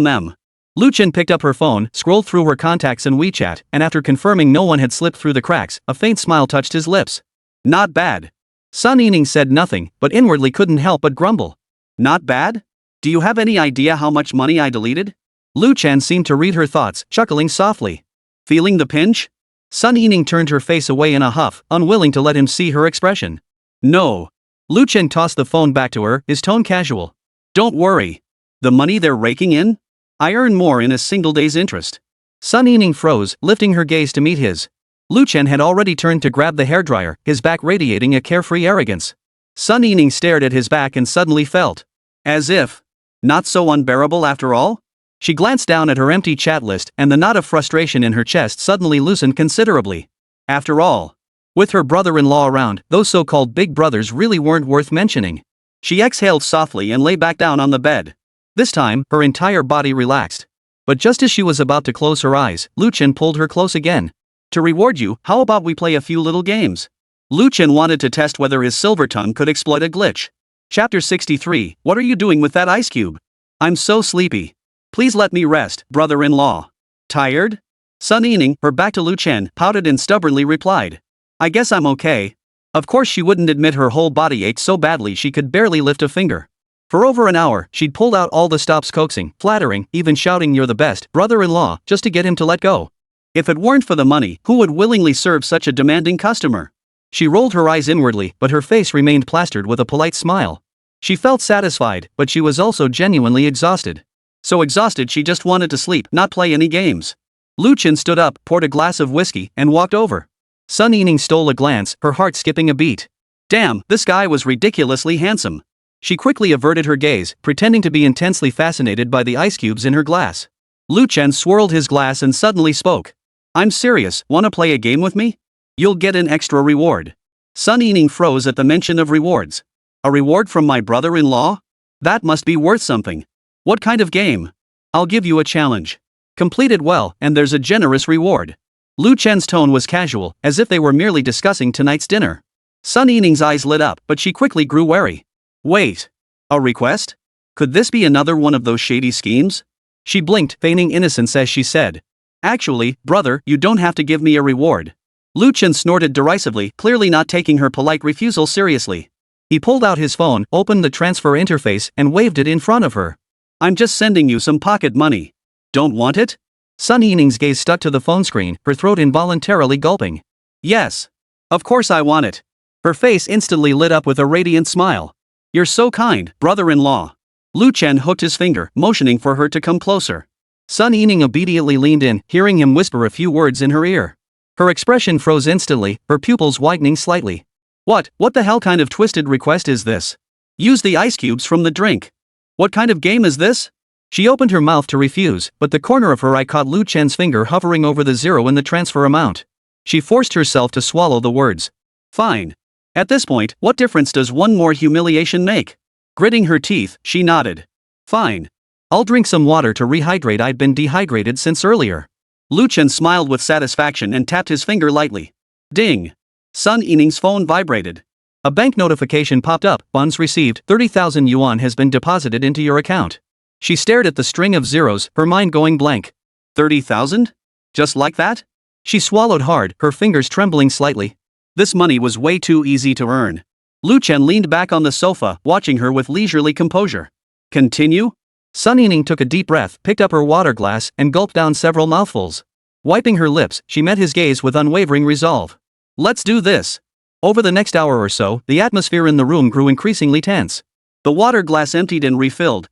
Lu Chen picked up her phone, scrolled through her contacts and WeChat, and after confirming no one had slipped through the cracks, a faint smile touched his lips. Not bad. Sun Yining said nothing, but inwardly couldn't help but grumble. Not bad? Do you have any idea how much money I deleted? Lu Chen seemed to read her thoughts, chuckling softly. Feeling the pinch? Sun Yining turned her face away in a huff, unwilling to let him see her expression. No. Lu Chen tossed the phone back to her, his tone casual. Don't worry. The money they're raking in? I earn more in a single day's interest. Sun Yining froze, lifting her gaze to meet his. Lu Chen had already turned to grab the hairdryer, his back radiating a carefree arrogance. Sun Yining stared at his back and suddenly felt. As if. Not so unbearable after all? She glanced down at her empty chat list and the knot of frustration in her chest suddenly loosened considerably. After all, with her brother-in-law around, those so-called big brothers really weren't worth mentioning. She exhaled softly and lay back down on the bed. This time, her entire body relaxed. But just as she was about to close her eyes, Lu Chen pulled her close again. To reward you, how about we play a few little games? Lu Chen wanted to test whether his silver tongue could exploit a glitch. Chapter 63, What are you doing with that ice cube? I'm so sleepy. Please let me rest, brother-in-law. Tired? Sun Yining, her back to Lu Chen, pouted and stubbornly replied. I guess I'm okay. Of course she wouldn't admit her whole body ached so badly she could barely lift a finger. For over an hour, she'd pulled out all the stops coaxing, flattering, even shouting you're the best, brother-in-law, just to get him to let go. If it weren't for the money, who would willingly serve such a demanding customer? She rolled her eyes inwardly, but her face remained plastered with a polite smile. She felt satisfied, but she was also genuinely exhausted. So exhausted she just wanted to sleep, not play any games. Lu Chen stood up, poured a glass of whiskey, and walked over. Sun Yining stole a glance, her heart skipping a beat. Damn, this guy was ridiculously handsome. She quickly averted her gaze, pretending to be intensely fascinated by the ice cubes in her glass. Lu Chen swirled his glass and suddenly spoke. I'm serious, wanna play a game with me? You'll get an extra reward. Sun Yining froze at the mention of rewards. A reward from my brother-in-law? That must be worth something. What kind of game? I'll give you a challenge. Complete it well, and there's a generous reward. Lu Chen's tone was casual, as if they were merely discussing tonight's dinner. Sun Yining's eyes lit up, but she quickly grew wary. Wait. A request? Could this be another one of those shady schemes? She blinked, feigning innocence as she said. Actually, brother, you don't have to give me a reward. Lu Chen snorted derisively, clearly not taking her polite refusal seriously. He pulled out his phone, opened the transfer interface, and waved it in front of her. I'm just sending you some pocket money. Don't want it? Sun Yining's gaze stuck to the phone screen, her throat involuntarily gulping. Yes. Of course I want it. Her face instantly lit up with a radiant smile. You're so kind, brother-in-law. Lu Chen hooked his finger, motioning for her to come closer. Sun Yining obediently leaned in, hearing him whisper a few words in her ear. Her expression froze instantly, her pupils widening slightly. What the hell kind of twisted request is this? Use the ice cubes from the drink. What kind of game is this? She opened her mouth to refuse, but the corner of her eye caught Lu Chen's finger hovering over the zero in the transfer amount. She forced herself to swallow the words. Fine. At this point, what difference does one more humiliation make? Gritting her teeth, she nodded. Fine. I'll drink some water to rehydrate. I'd been dehydrated since earlier. Lu Chen smiled with satisfaction and tapped his finger lightly. Ding. Sun Yining's phone vibrated. A bank notification popped up. Funds received, 30,000 yuan has been deposited into your account. She stared at the string of zeros, her mind going blank. 30,000? Just like that? She swallowed hard, her fingers trembling slightly. This money was way too easy to earn. Lu Chen leaned back on the sofa, watching her with leisurely composure. Continue? Sun Yining took a deep breath, picked up her water glass, and gulped down several mouthfuls. Wiping her lips, she met his gaze with unwavering resolve. Let's do this. Over the next hour or so, the atmosphere in the room grew increasingly tense. The water glass emptied and refilled,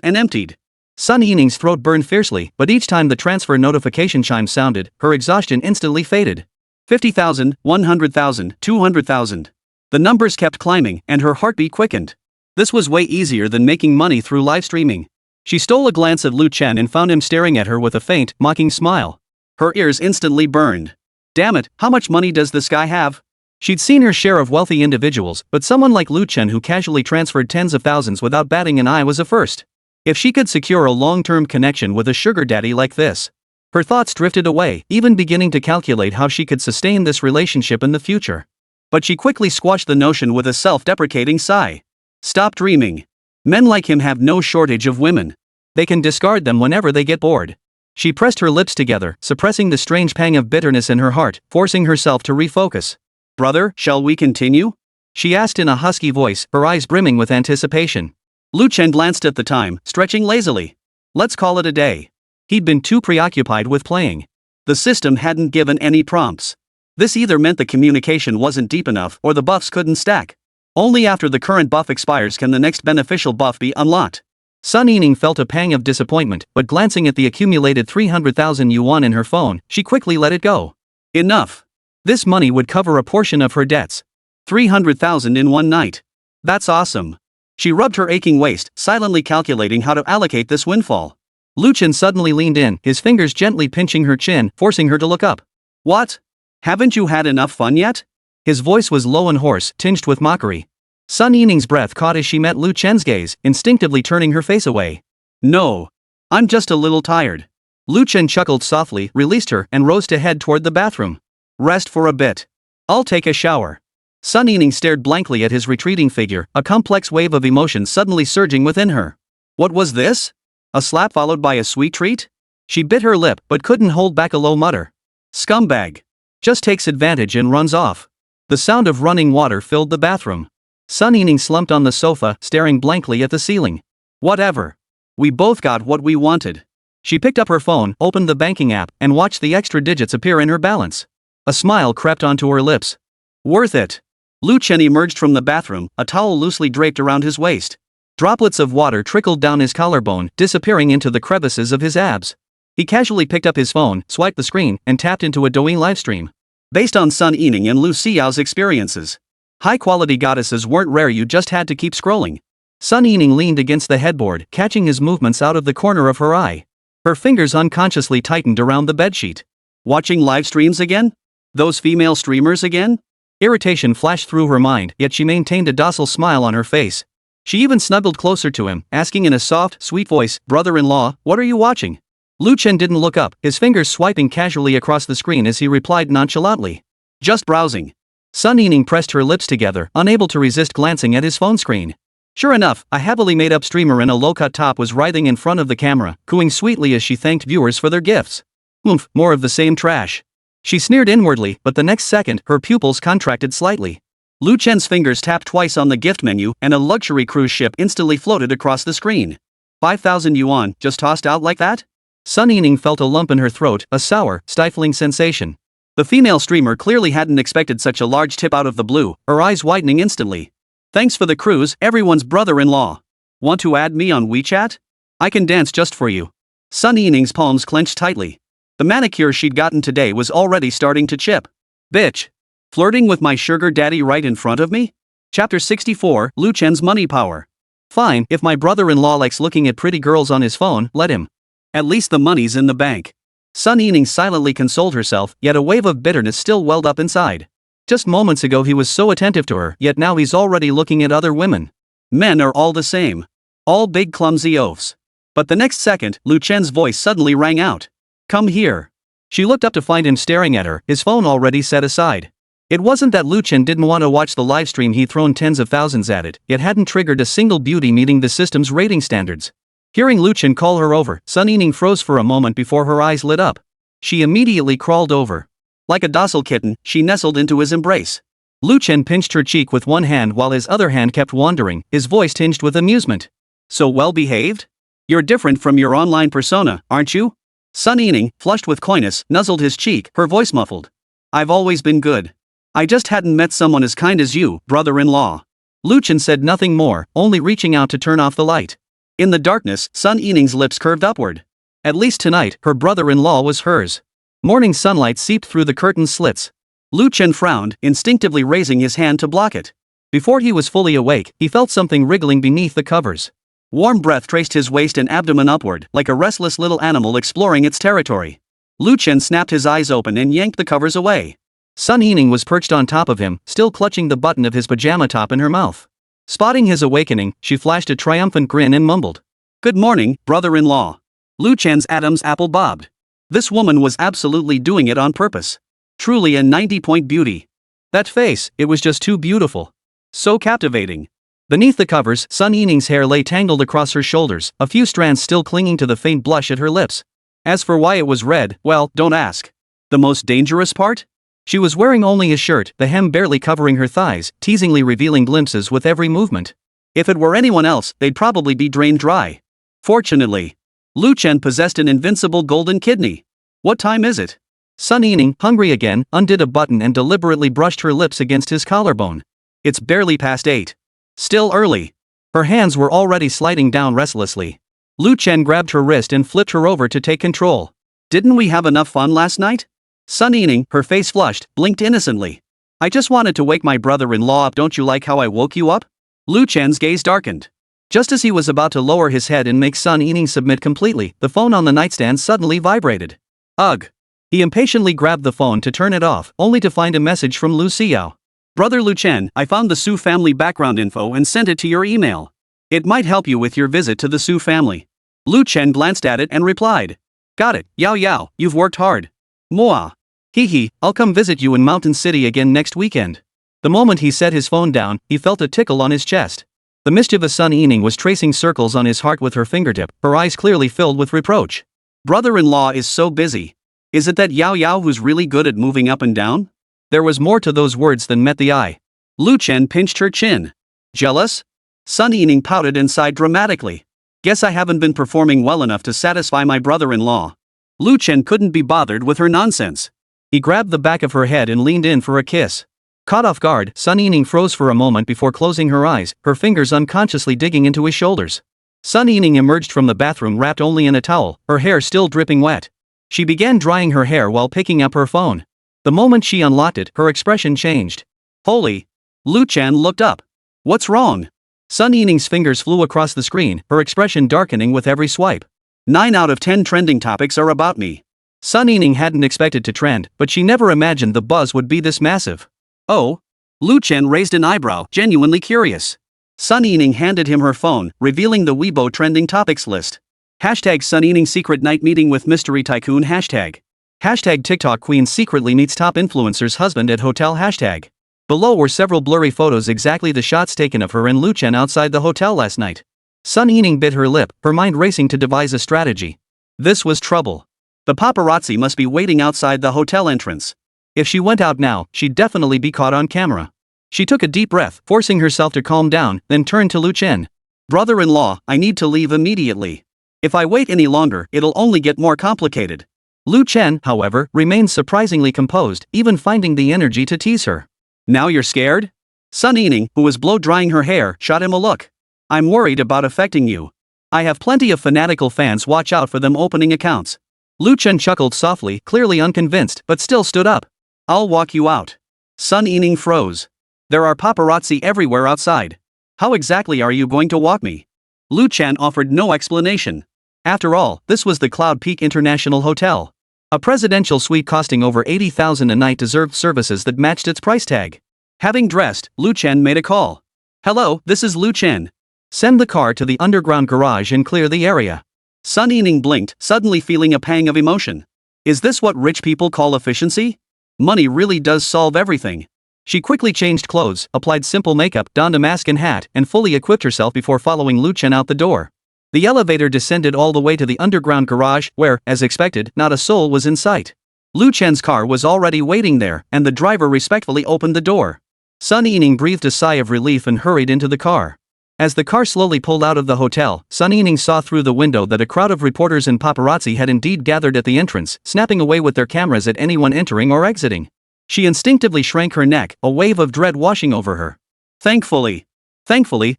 and emptied. Sun Yining's throat burned fiercely, but each time the transfer notification chime sounded, her exhaustion instantly faded. 50,000, 100,000, 200,000. The numbers kept climbing, and her heartbeat quickened. This was way easier than making money through live streaming. She stole a glance at Lu Chen and found him staring at her with a faint, mocking smile. Her ears instantly burned. Damn it, how much money does this guy have? She'd seen her share of wealthy individuals, but someone like Lu Chen who casually transferred tens of thousands without batting an eye was a first. If she could secure a long-term connection with a sugar daddy like this. Her thoughts drifted away, even beginning to calculate how she could sustain this relationship in the future. But she quickly squashed the notion with a self-deprecating sigh. Stop dreaming. Men like him have no shortage of women. They can discard them whenever they get bored. She pressed her lips together, suppressing the strange pang of bitterness in her heart, forcing herself to refocus. Brother, shall we continue? She asked in a husky voice, her eyes brimming with anticipation. Lu Chen glanced at the time, stretching lazily. Let's call it a day. He'd been too preoccupied with playing. The system hadn't given any prompts. This either meant the communication wasn't deep enough or the buffs couldn't stack. Only after the current buff expires can the next beneficial buff be unlocked. Sun Yining felt a pang of disappointment, but glancing at the accumulated 300,000 yuan in her phone, she quickly let it go. Enough. This money would cover a portion of her debts. 300,000 in one night. That's awesome. She rubbed her aching waist, silently calculating how to allocate this windfall. Lu Chen suddenly leaned in, his fingers gently pinching her chin, forcing her to look up. What? Haven't you had enough fun yet? His voice was low and hoarse, tinged with mockery. Sun Yining's breath caught as she met Lu Chen's gaze, instinctively turning her face away. No. I'm just a little tired. Lu Chen chuckled softly, released her, and rose to head toward the bathroom. Rest for a bit. I'll take a shower. Sun Yining stared blankly at his retreating figure, a complex wave of emotion suddenly surging within her. What was this? A slap followed by a sweet treat? She bit her lip, but couldn't hold back a low mutter. Scumbag. Just takes advantage and runs off. The sound of running water filled the bathroom. Sun Yining slumped on the sofa, staring blankly at the ceiling. Whatever. We both got what we wanted. She picked up her phone, opened the banking app, and watched the extra digits appear in her balance. A smile crept onto her lips. Worth it. Lu Chen emerged from the bathroom, a towel loosely draped around his waist. Droplets of water trickled down his collarbone, disappearing into the crevices of his abs. He casually picked up his phone, swiped the screen, and tapped into a Douyin livestream. Based on Sun Yining and Lu Xiao's experiences, high-quality goddesses weren't rare, you just had to keep scrolling. Sun Yining leaned against the headboard, catching his movements out of the corner of her eye. Her fingers unconsciously tightened around the bedsheet. Watching live streams again? Those female streamers again? Irritation flashed through her mind, yet she maintained a docile smile on her face. She even snuggled closer to him, asking in a soft, sweet voice, "Brother-in-law, what are you watching?" Lu Chen didn't look up, his fingers swiping casually across the screen as he replied nonchalantly. Just browsing. Sun Yining pressed her lips together, unable to resist glancing at his phone screen. Sure enough, a heavily made-up streamer in a low-cut top was writhing in front of the camera, cooing sweetly as she thanked viewers for their gifts. Oomph, more of the same trash. She sneered inwardly, but the next second, her pupils contracted slightly. Lu Chen's fingers tapped twice on the gift menu and a luxury cruise ship instantly floated across the screen. 5,000 yuan, just tossed out like that? Sun Yining felt a lump in her throat, a sour, stifling sensation. The female streamer clearly hadn't expected such a large tip out of the blue, her eyes widening instantly. Thanks for the cruise, everyone's brother-in-law. Want to add me on WeChat? I can dance just for you. Sun Yining's palms clenched tightly. The manicure she'd gotten today was already starting to chip. Bitch. Flirting with my sugar daddy right in front of me? Chapter 64, Lu Chen's money power. Fine, if my brother-in-law likes looking at pretty girls on his phone, let him. At least the money's in the bank. Sun Yining silently consoled herself, yet a wave of bitterness still welled up inside. Just moments ago he was so attentive to her, yet now he's already looking at other women. Men are all the same. All big clumsy oafs. But the next second, Lu Chen's voice suddenly rang out. Come here. She looked up to find him staring at her, his phone already set aside. It wasn't that Lu Chen didn't want to watch the livestream, he'd thrown tens of thousands at it, yet hadn't triggered a single beauty meeting the system's rating standards. Hearing Lu Chen call her over, Sun Yining froze for a moment before her eyes lit up. She immediately crawled over. Like a docile kitten, she nestled into his embrace. Lu Chen pinched her cheek with one hand while his other hand kept wandering, his voice tinged with amusement. So well behaved? You're different from your online persona, aren't you? Sun Yining, flushed with coyness, nuzzled his cheek, her voice muffled. I've always been good. I just hadn't met someone as kind as you, brother-in-law. Lu Chen said nothing more, only reaching out to turn off the light. In the darkness, Sun Yining's lips curved upward. At least tonight, her brother-in-law was hers. Morning sunlight seeped through the curtain slits. Lu Chen frowned, instinctively raising his hand to block it. Before he was fully awake, he felt something wriggling beneath the covers. Warm breath traced his waist and abdomen upward, like a restless little animal exploring its territory. Lu Chen snapped his eyes open and yanked the covers away. Sun Yining was perched on top of him, still clutching the button of his pajama top in her mouth. Spotting his awakening, she flashed a triumphant grin and mumbled. Good morning, brother-in-law. Lu Chen's Adam's apple bobbed. This woman was absolutely doing it on purpose. Truly a 90-point beauty. That face, it was just too beautiful. So captivating. Beneath the covers, Sun Yining's hair lay tangled across her shoulders, a few strands still clinging to the faint blush at her lips. As for why it was red, well, don't ask. The most dangerous part? She was wearing only a shirt, the hem barely covering her thighs, teasingly revealing glimpses with every movement. If it were anyone else, they'd probably be drained dry. Fortunately, Lu Chen possessed an invincible golden kidney. What time is it? Sun Yining, hungry again, undid a button and deliberately brushed her lips against his collarbone. It's barely past 8. Still early. Her hands were already sliding down restlessly. Lu Chen grabbed her wrist and flipped her over to take control. Didn't we have enough fun last night? Sun Yining, her face flushed, blinked innocently. I just wanted to wake my brother-in-law up. Don't you like how I woke you up? Lu Chen's gaze darkened. Just as he was about to lower his head and make Sun Yining submit completely, the phone on the nightstand suddenly vibrated. Ugh. He impatiently grabbed the phone to turn it off, only to find a message from Lu Xiao. Brother Lu Chen, I found the Su family background info and sent it to your email. It might help you with your visit to the Su family. Lu Chen glanced at it and replied. Got it, Yao Yao, you've worked hard. Moa. Hee hee, I'll come visit you in Mountain City again next weekend. The moment he set his phone down, he felt a tickle on his chest. The mischievous Sun Yining was tracing circles on his heart with her fingertip, her eyes clearly filled with reproach. Brother-in-law is so busy. Is it that Yao Yao who's really good at moving up and down? There was more to those words than met the eye. Lu Chen pinched her chin. Jealous? Sun Yining pouted and sighed dramatically. Guess I haven't been performing well enough to satisfy my brother-in-law. Lu Chen couldn't be bothered with her nonsense. He grabbed the back of her head and leaned in for a kiss. Caught off guard, Sun Yining froze for a moment before closing her eyes, her fingers unconsciously digging into his shoulders. Sun Yining emerged from the bathroom wrapped only in a towel, her hair still dripping wet. She began drying her hair while picking up her phone. The moment she unlocked it, her expression changed. Holy! Lu Chen looked up. What's wrong? Sun Yining's fingers flew across the screen, her expression darkening with every swipe. 9 out of 10 trending topics are about me. Sun Yining hadn't expected to trend, but she never imagined the buzz would be this massive. Oh? Lu Chen raised an eyebrow, genuinely curious. Sun Yining handed him her phone, revealing the Weibo trending topics list. Hashtag Sun Yining secret night meeting with mystery tycoon hashtag. Hashtag TikTok queen secretly meets top influencer's husband at hotel hashtag. Below were several blurry photos, exactly the shots taken of her and Lu Chen outside the hotel last night. Sun Yining bit her lip, her mind racing to devise a strategy. This was trouble. The paparazzi must be waiting outside the hotel entrance. If she went out now, she'd definitely be caught on camera. She took a deep breath, forcing herself to calm down, then turned to Lu Chen. Brother-in-law, I need to leave immediately. If I wait any longer, it'll only get more complicated. Lu Chen, however, remained surprisingly composed, even finding the energy to tease her. Now you're scared? Sun Yining, who was blow-drying her hair, shot him a look. I'm worried about affecting you. I have plenty of fanatical fans, watch out for them opening accounts. Lu Chen chuckled softly, clearly unconvinced, but still stood up. I'll walk you out. Sun Yining froze. There are paparazzi everywhere outside. How exactly are you going to walk me? Lu Chen offered no explanation. After all, this was the Cloud Peak International Hotel. A presidential suite costing over 80,000 a night deserved services that matched its price tag. Having dressed, Lu Chen made a call. Hello, this is Lu Chen. Send the car to the underground garage and clear the area. Sun Yining blinked, suddenly feeling a pang of emotion. Is this what rich people call efficiency? Money really does solve everything. She quickly changed clothes, applied simple makeup, donned a mask and hat, and fully equipped herself before following Lu Chen out the door. The elevator descended all the way to the underground garage, where, as expected, not a soul was in sight. Lu Chen's car was already waiting there, and the driver respectfully opened the door. Sun Yining breathed a sigh of relief and hurried into the car. As the car slowly pulled out of the hotel, Sun Yining saw through the window that a crowd of reporters and paparazzi had indeed gathered at the entrance, snapping away with their cameras at anyone entering or exiting. She instinctively shrank her neck, a wave of dread washing over her. Thankfully,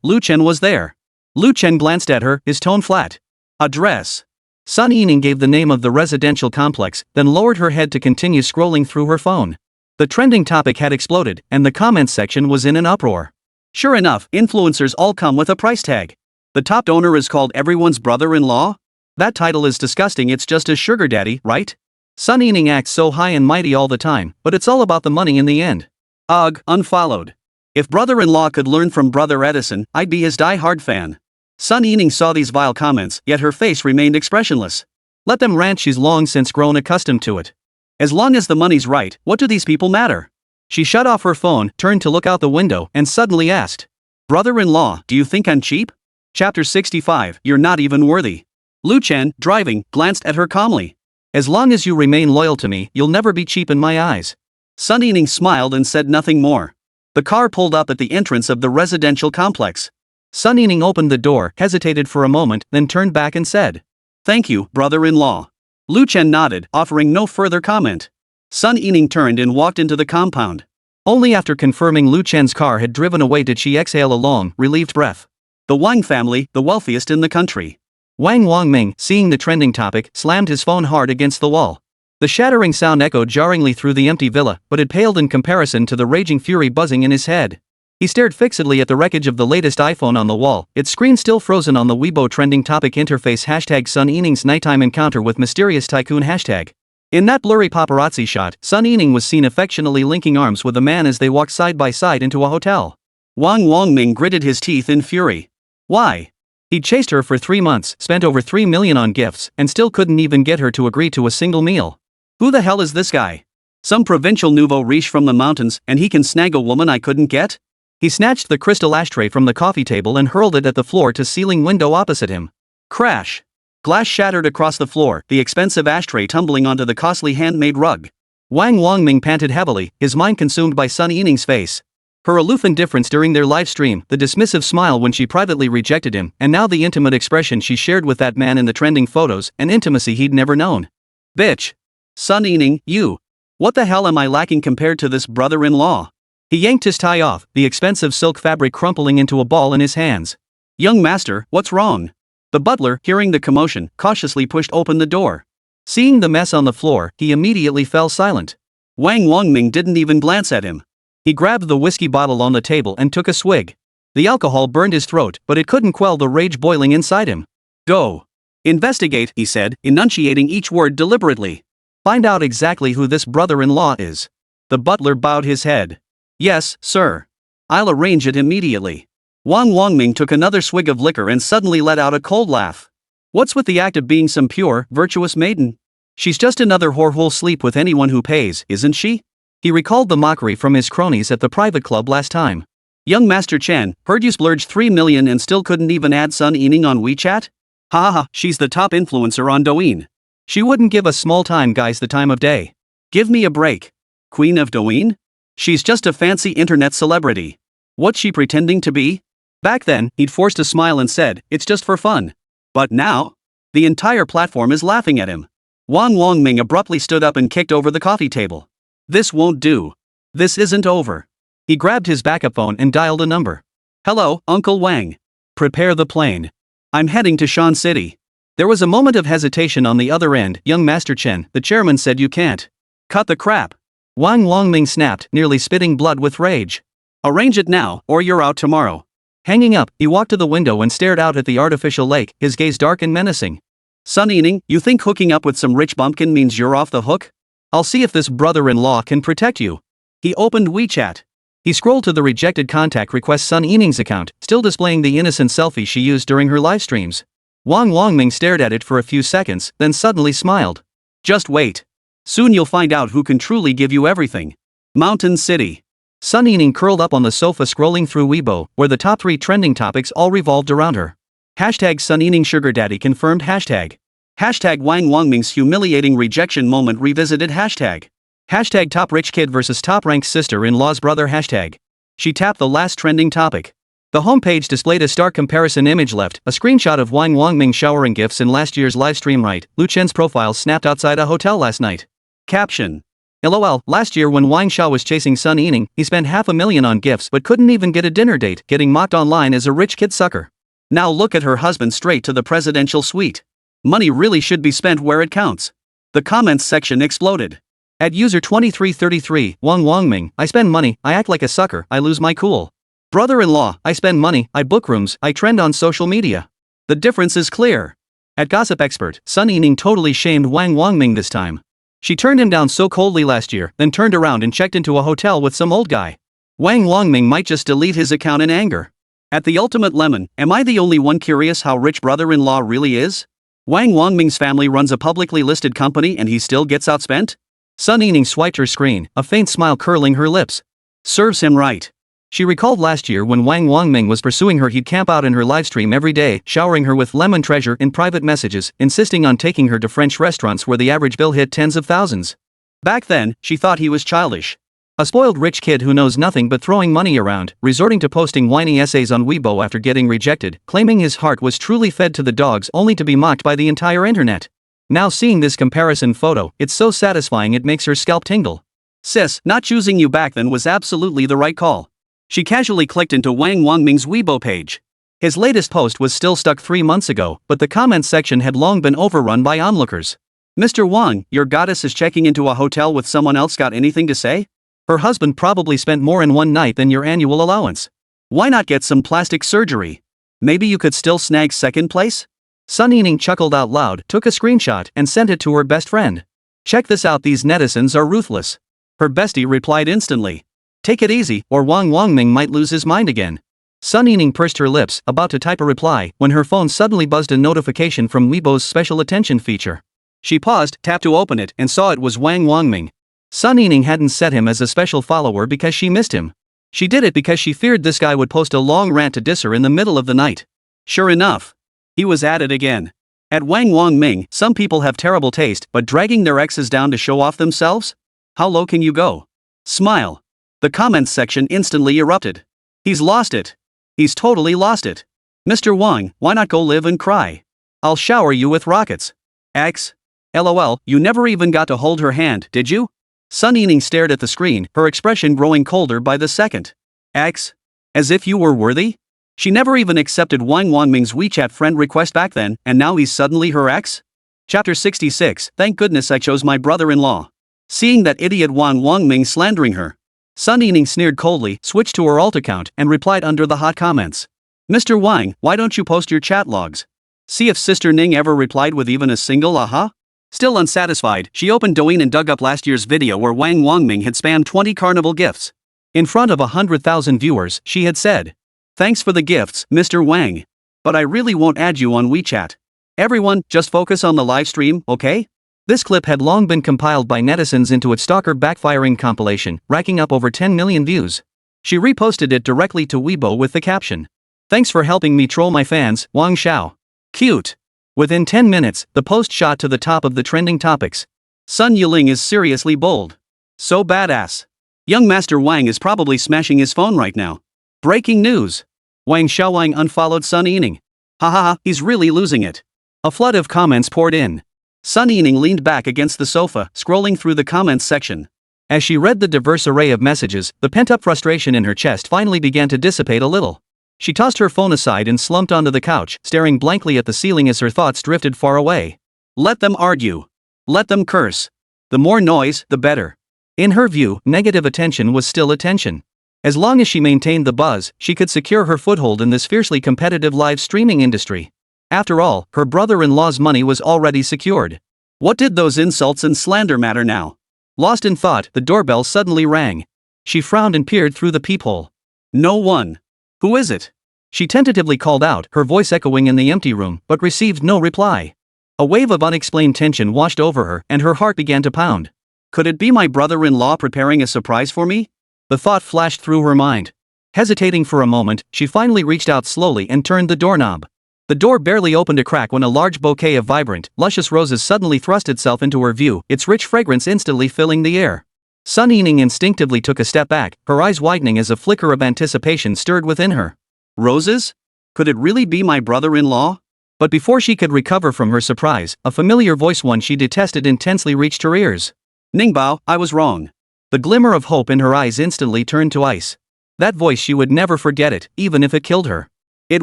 Lu Chen was there. Lu Chen glanced at her, his tone flat. Address. Sun Yining gave the name of the residential complex, then lowered her head to continue scrolling through her phone. The trending topic had exploded, and the comments section was in an uproar. Sure enough, influencers all come with a price tag. The top donor is called everyone's brother-in-law? That title is disgusting, it's just a sugar daddy, right? Sun Yining acts so high and mighty all the time, but it's all about the money in the end. Ugh, unfollowed. If brother-in-law could learn from brother Edison, I'd be his die-hard fan. Sun Yining saw these vile comments, yet her face remained expressionless. Let them rant, she's long since grown accustomed to it. As long as the money's right, what do these people matter? She shut off her phone, turned to look out the window, and suddenly asked, Brother-in-law, do you think I'm cheap? Chapter 65, You're not even worthy. Lu Chen, driving, glanced at her calmly. As long as you remain loyal to me, you'll never be cheap in my eyes. Sun Yining smiled and said nothing more. The car pulled up at the entrance of the residential complex. Sun Yining opened the door, hesitated for a moment, then turned back and said, Thank you, brother-in-law. Lu Chen nodded, offering no further comment. Sun Yining turned and walked into the compound. Only after confirming Lu Chen's car had driven away did she exhale a long, relieved breath. The Wang family, the wealthiest in the country. Wang Wangming, seeing the trending topic, slammed his phone hard against the wall. The shattering sound echoed jarringly through the empty villa, but it paled in comparison to the raging fury buzzing in his head. He stared fixedly at the wreckage of the latest iPhone on the wall, its screen still frozen on the Weibo trending topic interface hashtag Sun Yining's nighttime encounter with mysterious tycoon hashtag. In that blurry paparazzi shot, Sun Yining was seen affectionately linking arms with a man as they walked side by side into a hotel. Wang Wangming gritted his teeth in fury. Why? He'd chased her for 3 months, spent over 3 million on gifts, and still couldn't even get her to agree to a single meal. Who the hell is this guy? Some provincial nouveau riche from the mountains, and he can snag a woman I couldn't get? He snatched the crystal ashtray from the coffee table and hurled it at the floor-to-ceiling window opposite him. Crash! Glass shattered across the floor, the expensive ashtray tumbling onto the costly handmade rug. Wang Wangming panted heavily, his mind consumed by Sun Yining's face. Her aloof indifference during their live stream, the dismissive smile when she privately rejected him, and now the intimate expression she shared with that man in the trending photos, an intimacy he'd never known. Bitch! Sun Yining, you! What the hell am I lacking compared to this brother-in-law? He yanked his tie off, the expensive silk fabric crumpling into a ball in his hands. Young master, what's wrong? The butler, hearing the commotion, cautiously pushed open the door. Seeing the mess on the floor, he immediately fell silent. Wang Wangming didn't even glance at him. He grabbed the whiskey bottle on the table and took a swig. The alcohol burned his throat, but it couldn't quell the rage boiling inside him. Go. Investigate, he said, enunciating each word deliberately. Find out exactly who this brother-in-law is. The butler bowed his head. Yes, sir. I'll arrange it immediately. Wang Wangming took another swig of liquor and suddenly let out a cold laugh. What's with the act of being some pure, virtuous maiden? She's just another whore who'll sleep with anyone who pays, isn't she? He recalled the mockery from his cronies at the private club last time. Young Master Chen, heard you splurged 3 million and still couldn't even add Sun Yining on WeChat? Ha ha ha, she's the top influencer on Douyin. She wouldn't give us small-time guys the time of day. Give me a break. Queen of Douyin? She's just a fancy internet celebrity. What's she pretending to be? Back then, he'd forced a smile and said, it's just for fun. But now? The entire platform is laughing at him. Wang Longming abruptly stood up and kicked over the coffee table. This won't do. This isn't over. He grabbed his backup phone and dialed a number. Hello, Uncle Wang. Prepare the plane. I'm heading to Shan City. There was a moment of hesitation on the other end. Young Master Chen, the chairman said you can't. Cut the crap. Wang Longming snapped, nearly spitting blood with rage. Arrange it now, or you're out tomorrow. Hanging up, he walked to the window and stared out at the artificial lake, his gaze dark and menacing. Sun Yining, you think hooking up with some rich bumpkin means you're off the hook? I'll see if this brother-in-law can protect you. He opened WeChat. He scrolled to the rejected contact request Sun Yining's account, still displaying the innocent selfie she used during her live streams. Wang Longming stared at it for a few seconds, then suddenly smiled. Just wait. Soon you'll find out who can truly give you everything. Mountain City. Sun Yining curled up on the sofa scrolling through Weibo, where the top 3 trending topics all revolved around her. Hashtag Sun Yining Sugar Daddy confirmed. Hashtag Wang Longming's humiliating rejection moment revisited. Hashtag top rich kid versus top ranked sister-in-law's brother. Hashtag. She tapped the last trending topic. The homepage displayed a stark comparison image. Left, a screenshot of Wang Longming showering gifts in last year's live stream. Right, Lu Chen's profile snapped outside a hotel last night. Caption. LOL, last year when Wang Xiao was chasing Sun Yining, he spent $500,000 on gifts but couldn't even get a dinner date, getting mocked online as a rich kid sucker. Now look at her husband straight to the presidential suite. Money really should be spent where it counts. The comments section exploded. At user 2333, Wang Longming, I spend money, I act like a sucker, I lose my cool. Brother-in-law, I spend money, I book rooms, I trend on social media. The difference is clear. At Gossip Expert, Sun Yining totally shamed Wang Longming this time. She turned him down so coldly last year, then turned around and checked into a hotel with some old guy. Wang Longming might just delete his account in anger. At the ultimate lemon, am I the only one curious how rich brother-in-law really is? Wang Longming's family runs a publicly listed company and he still gets outspent? Sun Yining swiped her screen, a faint smile curling her lips. Serves him right. She recalled last year when Wang Longming was pursuing her, he'd camp out in her livestream every day, showering her with lemon treasure in private messages, insisting on taking her to French restaurants where the average bill hit tens of thousands. Back then, she thought he was childish. A spoiled rich kid who knows nothing but throwing money around, resorting to posting whiny essays on Weibo after getting rejected, claiming his heart was truly fed to the dogs only to be mocked by the entire internet. Now seeing this comparison photo, it's so satisfying it makes her scalp tingle. Sis, not choosing you back then was absolutely the right call. She casually clicked into Wang Longming's Weibo page. His latest post was still stuck 3 months ago, but the comments section had long been overrun by onlookers. Mr. Wang, your goddess is checking into a hotel with someone else, got anything to say? Her husband probably spent more in one night than your annual allowance. Why not get some plastic surgery? Maybe you could still snag second place? Sun Yining chuckled out loud, took a screenshot, and sent it to her best friend. Check this out, these netizens are ruthless. Her bestie replied instantly. Take it easy, or Wang Longming might lose his mind again. Sun Yining pursed her lips, about to type a reply, when her phone suddenly buzzed a notification from Weibo's special attention feature. She paused, tapped to open it, and saw it was Wang Longming. Sun Yining hadn't set him as a special follower because she missed him. She did it because she feared this guy would post a long rant to diss her in the middle of the night. Sure enough. He was at it again. At Wang Longming, some people have terrible taste, but dragging their exes down to show off themselves? How low can you go? Smile. The comments section instantly erupted. He's lost it. He's totally lost it. Mr. Wang, why not go live and cry? I'll shower you with rockets. X. LOL, you never even got to hold her hand, did you? Sun Yining stared at the screen, her expression growing colder by the second. X. As if you were worthy? She never even accepted Wang Longming's WeChat friend request back then, and now he's suddenly her ex? Chapter 66, thank goodness I chose my brother-in-law. Seeing that idiot Wang Longming slandering her, Sun Yining sneered coldly, switched to her alt account, and replied under the hot comments. Mr. Wang, why don't you post your chat logs? See if Sister Ning ever replied with even a single aha? Still unsatisfied, she opened Douyin and dug up last year's video where Wang Longming had spammed 20 carnival gifts. In front of 100,000 viewers, she had said, "Thanks for the gifts, Mr. Wang. But I really won't add you on WeChat. Everyone, just focus on the live stream, okay?" This clip had long been compiled by netizens into its stalker backfiring compilation, racking up over 10 million views. She reposted it directly to Weibo with the caption, "Thanks for helping me troll my fans, Wang Xiao. Cute." Within 10 minutes, the post shot to the top of the trending topics. Sun Yiling is seriously bold. So badass. Young Master Wang is probably smashing his phone right now. Breaking news. Wang Xiaoyang unfollowed Sun Yining. Haha, he's really losing it. A flood of comments poured in. Sun Yining leaned back against the sofa, scrolling through the comments section. As she read the diverse array of messages, the pent-up frustration in her chest finally began to dissipate a little. She tossed her phone aside and slumped onto the couch, staring blankly at the ceiling as her thoughts drifted far away. Let them argue. Let them curse. The more noise, the better. In her view, negative attention was still attention. As long as she maintained the buzz, she could secure her foothold in this fiercely competitive live streaming industry. After all, her brother-in-law's money was already secured. What did those insults and slander matter now? Lost in thought, the doorbell suddenly rang. She frowned and peered through the peephole. No one. Who is it? She tentatively called out, her voice echoing in the empty room, but received no reply. A wave of unexplained tension washed over her, and her heart began to pound. Could it be my brother-in-law preparing a surprise for me? The thought flashed through her mind. Hesitating for a moment, she finally reached out slowly and turned the doorknob. The door barely opened a crack when a large bouquet of vibrant, luscious roses suddenly thrust itself into her view, its rich fragrance instantly filling the air. Sun Yining instinctively took a step back, her eyes widening as a flicker of anticipation stirred within her. Roses? Could it really be my brother-in-law? But before she could recover from her surprise, a familiar voice, one she detested intensely, reached her ears. Ningbao, I was wrong. The glimmer of hope in her eyes instantly turned to ice. That voice, she would never forget it, even if it killed her. It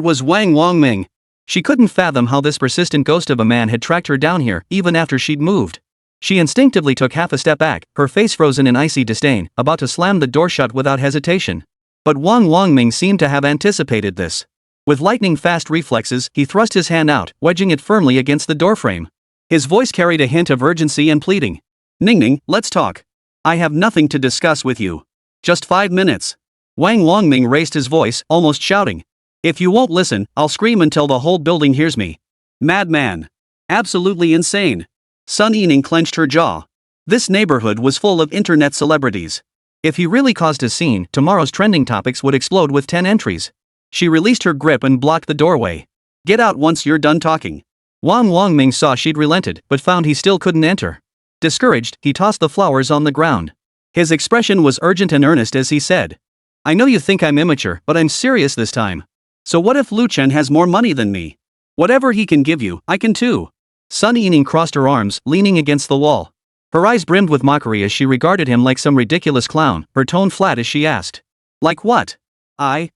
was Wang Wangming. She couldn't fathom how this persistent ghost of a man had tracked her down here, even after she'd moved. She instinctively took half a step back, her face frozen in icy disdain, about to slam the door shut without hesitation. But Wang Wangming seemed to have anticipated this. With lightning-fast reflexes, he thrust his hand out, wedging it firmly against the doorframe. His voice carried a hint of urgency and pleading. Ningning, let's talk. I have nothing to discuss with you. Just 5 minutes. Wang Wangming raised his voice, almost shouting. If you won't listen, I'll scream until the whole building hears me. Madman. Absolutely insane. Sun Yining clenched her jaw. This neighborhood was full of internet celebrities. If he really caused a scene, tomorrow's trending topics would explode with 10 entries. She released her grip and blocked the doorway. Get out once you're done talking. Wang Wangming saw she'd relented, but found he still couldn't enter. Discouraged, he tossed the flowers on the ground. His expression was urgent and earnest as he said. I know you think I'm immature, but I'm serious this time. So what if Lu Chen has more money than me? Whatever he can give you, I can too. Sun Yining crossed her arms, leaning against the wall. Her eyes brimmed with mockery as she regarded him like some ridiculous clown, her tone flat as she asked. Like what? I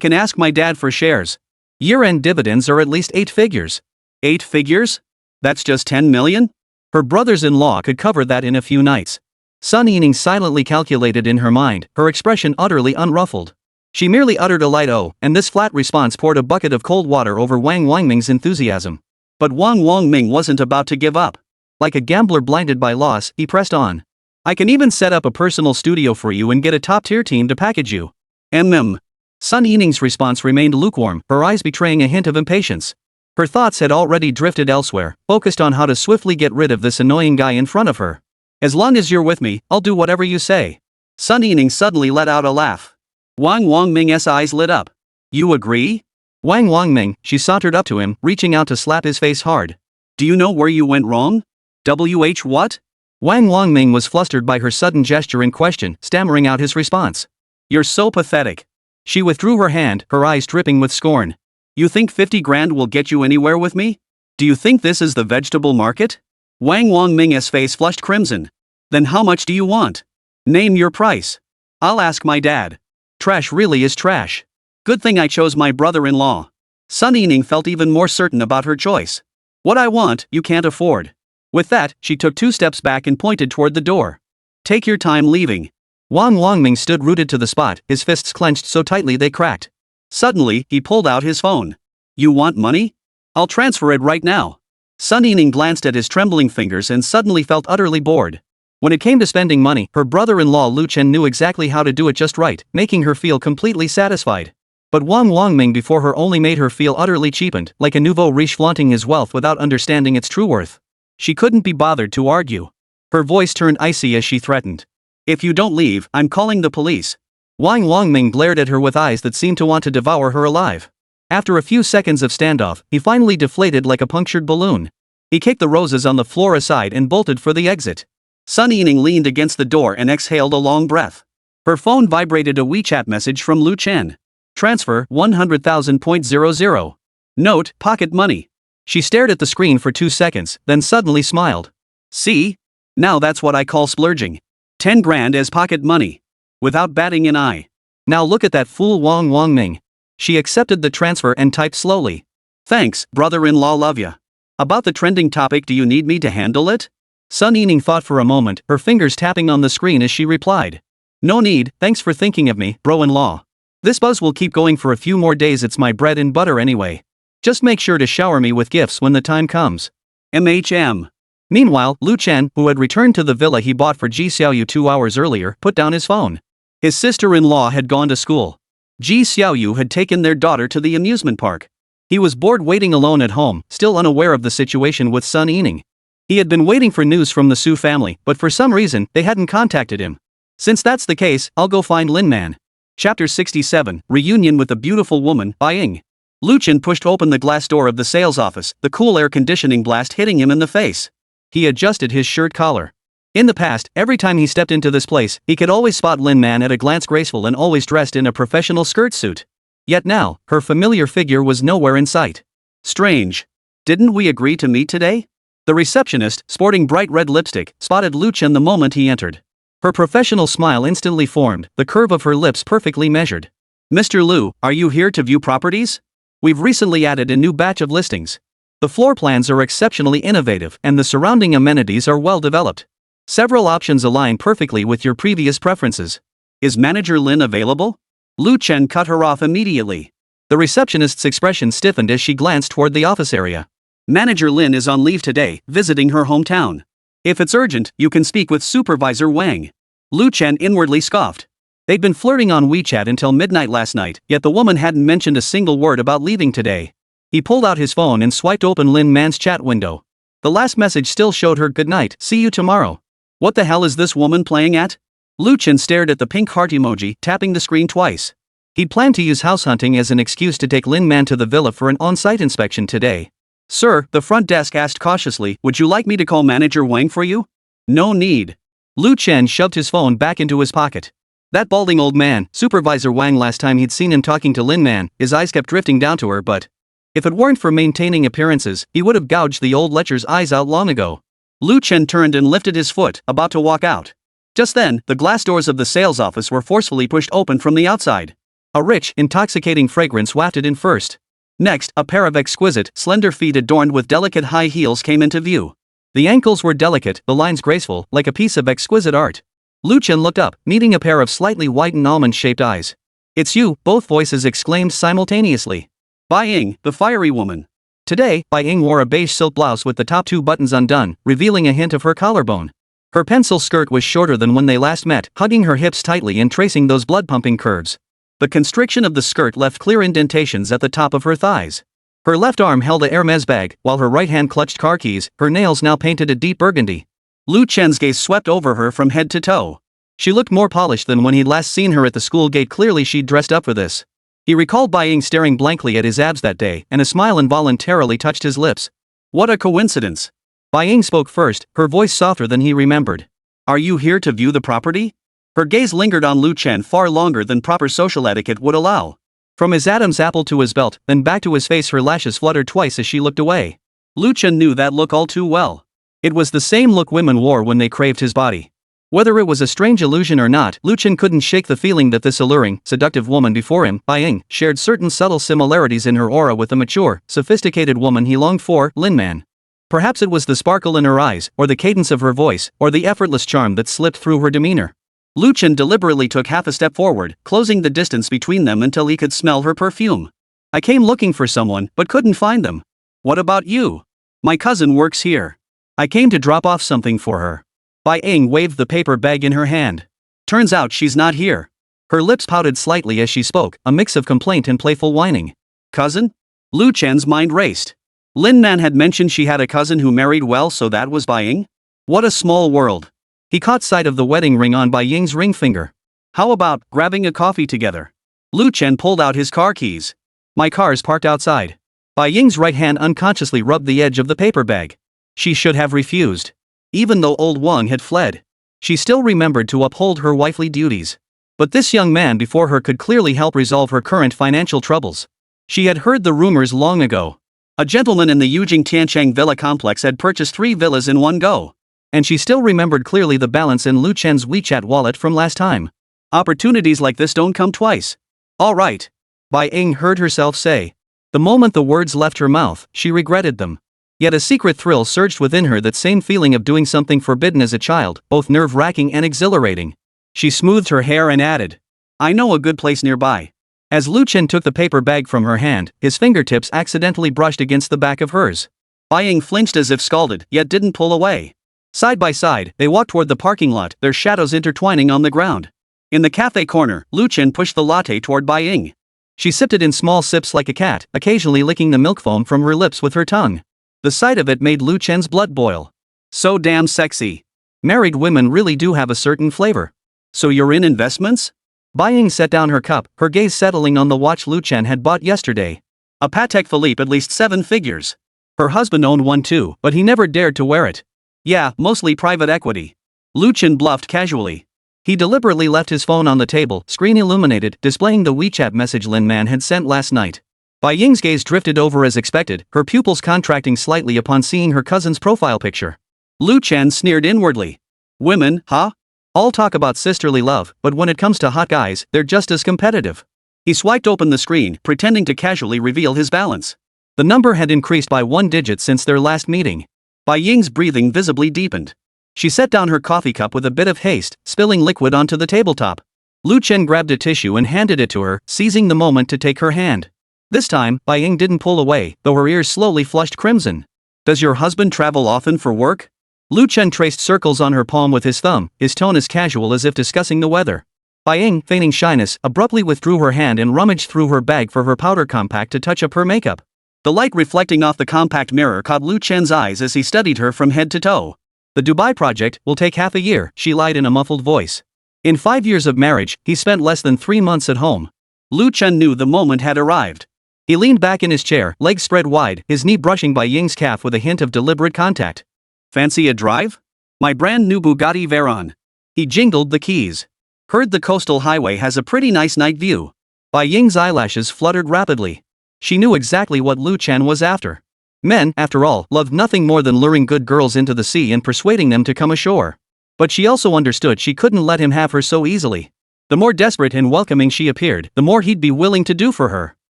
can ask my dad for shares. Year-end dividends are at least 8 figures. 8 figures? That's just 10 million? Her brothers-in-law could cover that in a few nights. Sun Yining silently calculated in her mind, her expression utterly unruffled. She merely uttered a light "oh," and this flat response poured a bucket of cold water over Wang Wangming's enthusiasm. But Wang Wangming wasn't about to give up. Like a gambler blinded by loss, he pressed on. I can even set up a personal studio for you and get a top-tier team to package you. Sun Yining's response remained lukewarm, her eyes betraying a hint of impatience. Her thoughts had already drifted elsewhere, focused on how to swiftly get rid of this annoying guy in front of her. As long as you're with me, I'll do whatever you say. Sun Yining suddenly let out a laugh. Wang Wangming's eyes lit up. You agree? Wang Wangming, she sauntered up to him, reaching out to slap his face hard. Do you know where you went wrong? What? Wang Wangming was flustered by her sudden gesture in question, stammering out his response. You're so pathetic. She withdrew her hand, her eyes dripping with scorn. You think 50 grand will get you anywhere with me? Do you think this is the vegetable market? Wang Wangming's face flushed crimson. Then how much do you want? Name your price. I'll ask my dad. Trash really is trash. Good thing I chose my brother-in-law. Sun Yining felt even more certain about her choice. What I want, you can't afford. With that, she took 2 steps back and pointed toward the door. Take your time leaving. Wang Wangming stood rooted to the spot, his fists clenched so tightly they cracked. Suddenly, he pulled out his phone. You want money? I'll transfer it right now. Sun Yining glanced at his trembling fingers and suddenly felt utterly bored. When it came to spending money, her brother-in-law Lu Chen knew exactly how to do it just right, making her feel completely satisfied. But Wang Wangming before her only made her feel utterly cheapened, like a nouveau riche flaunting his wealth without understanding its true worth. She couldn't be bothered to argue. Her voice turned icy as she threatened. If you don't leave, I'm calling the police. Wang Wangming glared at her with eyes that seemed to want to devour her alive. After a few seconds of standoff, he finally deflated like a punctured balloon. He kicked the roses on the floor aside and bolted for the exit. Sun Yining leaned against the door and exhaled a long breath. Her phone vibrated a WeChat message from Lu Chen. Transfer 100,000.00. Note, pocket money. She stared at the screen for 2 seconds, then suddenly smiled. See? Now that's what I call splurging. 10 grand as pocket money. Without batting an eye. Now look at that fool Wang Wangming. She accepted the transfer and typed slowly. Thanks, brother-in-law, love ya. About the trending topic, do you need me to handle it? Sun Yining thought for a moment, her fingers tapping on the screen as she replied. No need, thanks for thinking of me, bro-in-law. This buzz will keep going for a few more days, it's my bread and butter anyway. Just make sure to shower me with gifts when the time comes. MHM. Meanwhile, Lu Chen, who had returned to the villa he bought for Ji Xiaoyu 2 hours earlier, put down his phone. His sister-in-law had gone to school. Ji Xiaoyu had taken their daughter to the amusement park. He was bored waiting alone at home, still unaware of the situation with Sun Yining. He had been waiting for news from the Su family, but for some reason, they hadn't contacted him. Since that's the case, I'll go find Lin Man. Chapter 67, Reunion with a Beautiful Woman, by Ying. Lu Chen pushed open the glass door of the sales office, the cool air conditioning blast hitting him in the face. He adjusted his shirt collar. In the past, every time he stepped into this place, he could always spot Lin Man at a glance, graceful and always dressed in a professional skirt suit. Yet now, her familiar figure was nowhere in sight. Strange. Didn't we agree to meet today? The receptionist, sporting bright red lipstick, spotted Lu Chen the moment he entered. Her professional smile instantly formed, the curve of her lips perfectly measured. Mr. Lu, are you here to view properties? We've recently added a new batch of listings. The floor plans are exceptionally innovative and the surrounding amenities are well developed. Several options align perfectly with your previous preferences. Is Manager Lin available? Lu Chen cut her off immediately. The receptionist's expression stiffened as she glanced toward the office area. Manager Lin is on leave today, visiting her hometown. If it's urgent, you can speak with Supervisor Wang. Lu Chen inwardly scoffed. They'd been flirting on WeChat until midnight last night, yet the woman hadn't mentioned a single word about leaving today. He pulled out his phone and swiped open Lin Man's chat window. The last message still showed her good night, see you tomorrow. What the hell is this woman playing at? Lu Chen stared at the pink heart emoji, tapping the screen twice. He'd planned to use house hunting as an excuse to take Lin Man to the villa for an on-site inspection today. Sir, the front desk asked cautiously, would you like me to call Manager Wang for you? No need. Lu Chen shoved his phone back into his pocket. That balding old man, Supervisor Wang, last time he'd seen him talking to Lin Man, his eyes kept drifting down to her, but if it weren't for maintaining appearances, he would have gouged the old lecher's eyes out long ago. Lu Chen turned and lifted his foot, about to walk out. Just then, the glass doors of the sales office were forcefully pushed open from the outside. A rich, intoxicating fragrance wafted in first. Next, a pair of exquisite, slender feet adorned with delicate high heels came into view. The ankles were delicate, the lines graceful, like a piece of exquisite art. Lu Chen looked up, meeting a pair of slightly whitened almond-shaped eyes. It's you, both voices exclaimed simultaneously. Bai Ying, the fiery woman. Today, Bai Ying wore a beige silk blouse with the top 2 buttons undone, revealing a hint of her collarbone. Her pencil skirt was shorter than when they last met, hugging her hips tightly and tracing those blood-pumping curves. The constriction of the skirt left clear indentations at the top of her thighs. Her left arm held a Hermes bag, while her right hand clutched car keys, her nails now painted a deep burgundy. Lu Chen's gaze swept over her from head to toe. She looked more polished than when he'd last seen her at the school gate. Clearly she'd dressed up for this. He recalled Bai Ying staring blankly at his abs that day, and a smile involuntarily touched his lips. What a coincidence. Bai Ying spoke first, her voice softer than he remembered. Are you here to view the property? Her gaze lingered on Lu Chen far longer than proper social etiquette would allow. From his Adam's apple to his belt, then back to his face, her lashes fluttered twice as she looked away. Lu Chen knew that look all too well. It was the same look women wore when they craved his body. Whether it was a strange illusion or not, Lu Chen couldn't shake the feeling that this alluring, seductive woman before him, Bai Ying, shared certain subtle similarities in her aura with the mature, sophisticated woman he longed for, Lin Man. Perhaps it was the sparkle in her eyes, or the cadence of her voice, or the effortless charm that slipped through her demeanor. Lu Chen deliberately took half a step forward, closing the distance between them until he could smell her perfume. I came looking for someone, but couldn't find them. What about you? My cousin works here. I came to drop off something for her. Bai Ying waved the paper bag in her hand. Turns out she's not here. Her lips pouted slightly as she spoke, a mix of complaint and playful whining. Cousin? Lu Chen's mind raced. Lin Man had mentioned she had a cousin who married well, so that was Bai Ying? What a small world. He caught sight of the wedding ring on Bai Ying's ring finger. How about grabbing a coffee together? Lu Chen pulled out his car keys. My car's parked outside. Bai Ying's right hand unconsciously rubbed the edge of the paper bag. She should have refused. Even though old Wang had fled, she still remembered to uphold her wifely duties. But this young man before her could clearly help resolve her current financial troubles. She had heard the rumors long ago. A gentleman in the Yujing Tianchang villa complex had purchased 3 villas in one go. And she still remembered clearly the balance in Lu Chen's WeChat wallet from last time. Opportunities like this don't come twice. All right. Bai Ying heard herself say. The moment the words left her mouth, she regretted them. Yet a secret thrill surged within her, that same feeling of doing something forbidden as a child, both nerve-wracking and exhilarating. She smoothed her hair and added, I know a good place nearby. As Lu Chen took the paper bag from her hand, his fingertips accidentally brushed against the back of hers. Bai Ying flinched as if scalded, yet didn't pull away. Side by side, they walked toward the parking lot, their shadows intertwining on the ground. In the cafe corner, Lu Chen pushed the latte toward Bai Ying. She sipped it in small sips like a cat, occasionally licking the milk foam from her lips with her tongue. The sight of it made Lu Chen's blood boil. So damn sexy. Married women really do have a certain flavor. So you're in investments? Bai Ying set down her cup, her gaze settling on the watch Lu Chen had bought yesterday. A Patek Philippe, at least 7 figures. Her husband owned one too, but he never dared to wear it. Yeah, mostly private equity. Lu Chen bluffed casually. He deliberately left his phone on the table, screen illuminated, displaying the WeChat message Lin Man had sent last night. Bai Ying's gaze drifted over as expected, her pupils contracting slightly upon seeing her cousin's profile picture. Lu Chen sneered inwardly. Women, huh? All talk about sisterly love, but when it comes to hot guys, they're just as competitive. He swiped open the screen, pretending to casually reveal his balance. The number had increased by 1 digit since their last meeting. Bai Ying's breathing visibly deepened. She set down her coffee cup with a bit of haste, spilling liquid onto the tabletop. Lu Chen grabbed a tissue and handed it to her, seizing the moment to take her hand. This time, Bai Ying didn't pull away, though her ears slowly flushed crimson. Does your husband travel often for work? Lu Chen traced circles on her palm with his thumb, his tone as casual as if discussing the weather. Bai Ying, feigning shyness, abruptly withdrew her hand and rummaged through her bag for her powder compact to touch up her makeup. The light reflecting off the compact mirror caught Lu Chen's eyes as he studied her from head to toe. The Dubai project will take half a year, she lied in a muffled voice. In 5 years of marriage, he spent less than 3 months at home. Lu Chen knew the moment had arrived. He leaned back in his chair, legs spread wide, his knee brushing Bai Ying's calf with a hint of deliberate contact. Fancy a drive? My brand new Bugatti Veyron. He jingled the keys. Heard the coastal highway has a pretty nice night view. Bai Ying's eyelashes fluttered rapidly. She knew exactly what Lu Chen was after. Men, after all, loved nothing more than luring good girls into the sea and persuading them to come ashore. But she also understood she couldn't let him have her so easily. The more desperate and welcoming she appeared, the more he'd be willing to do for her.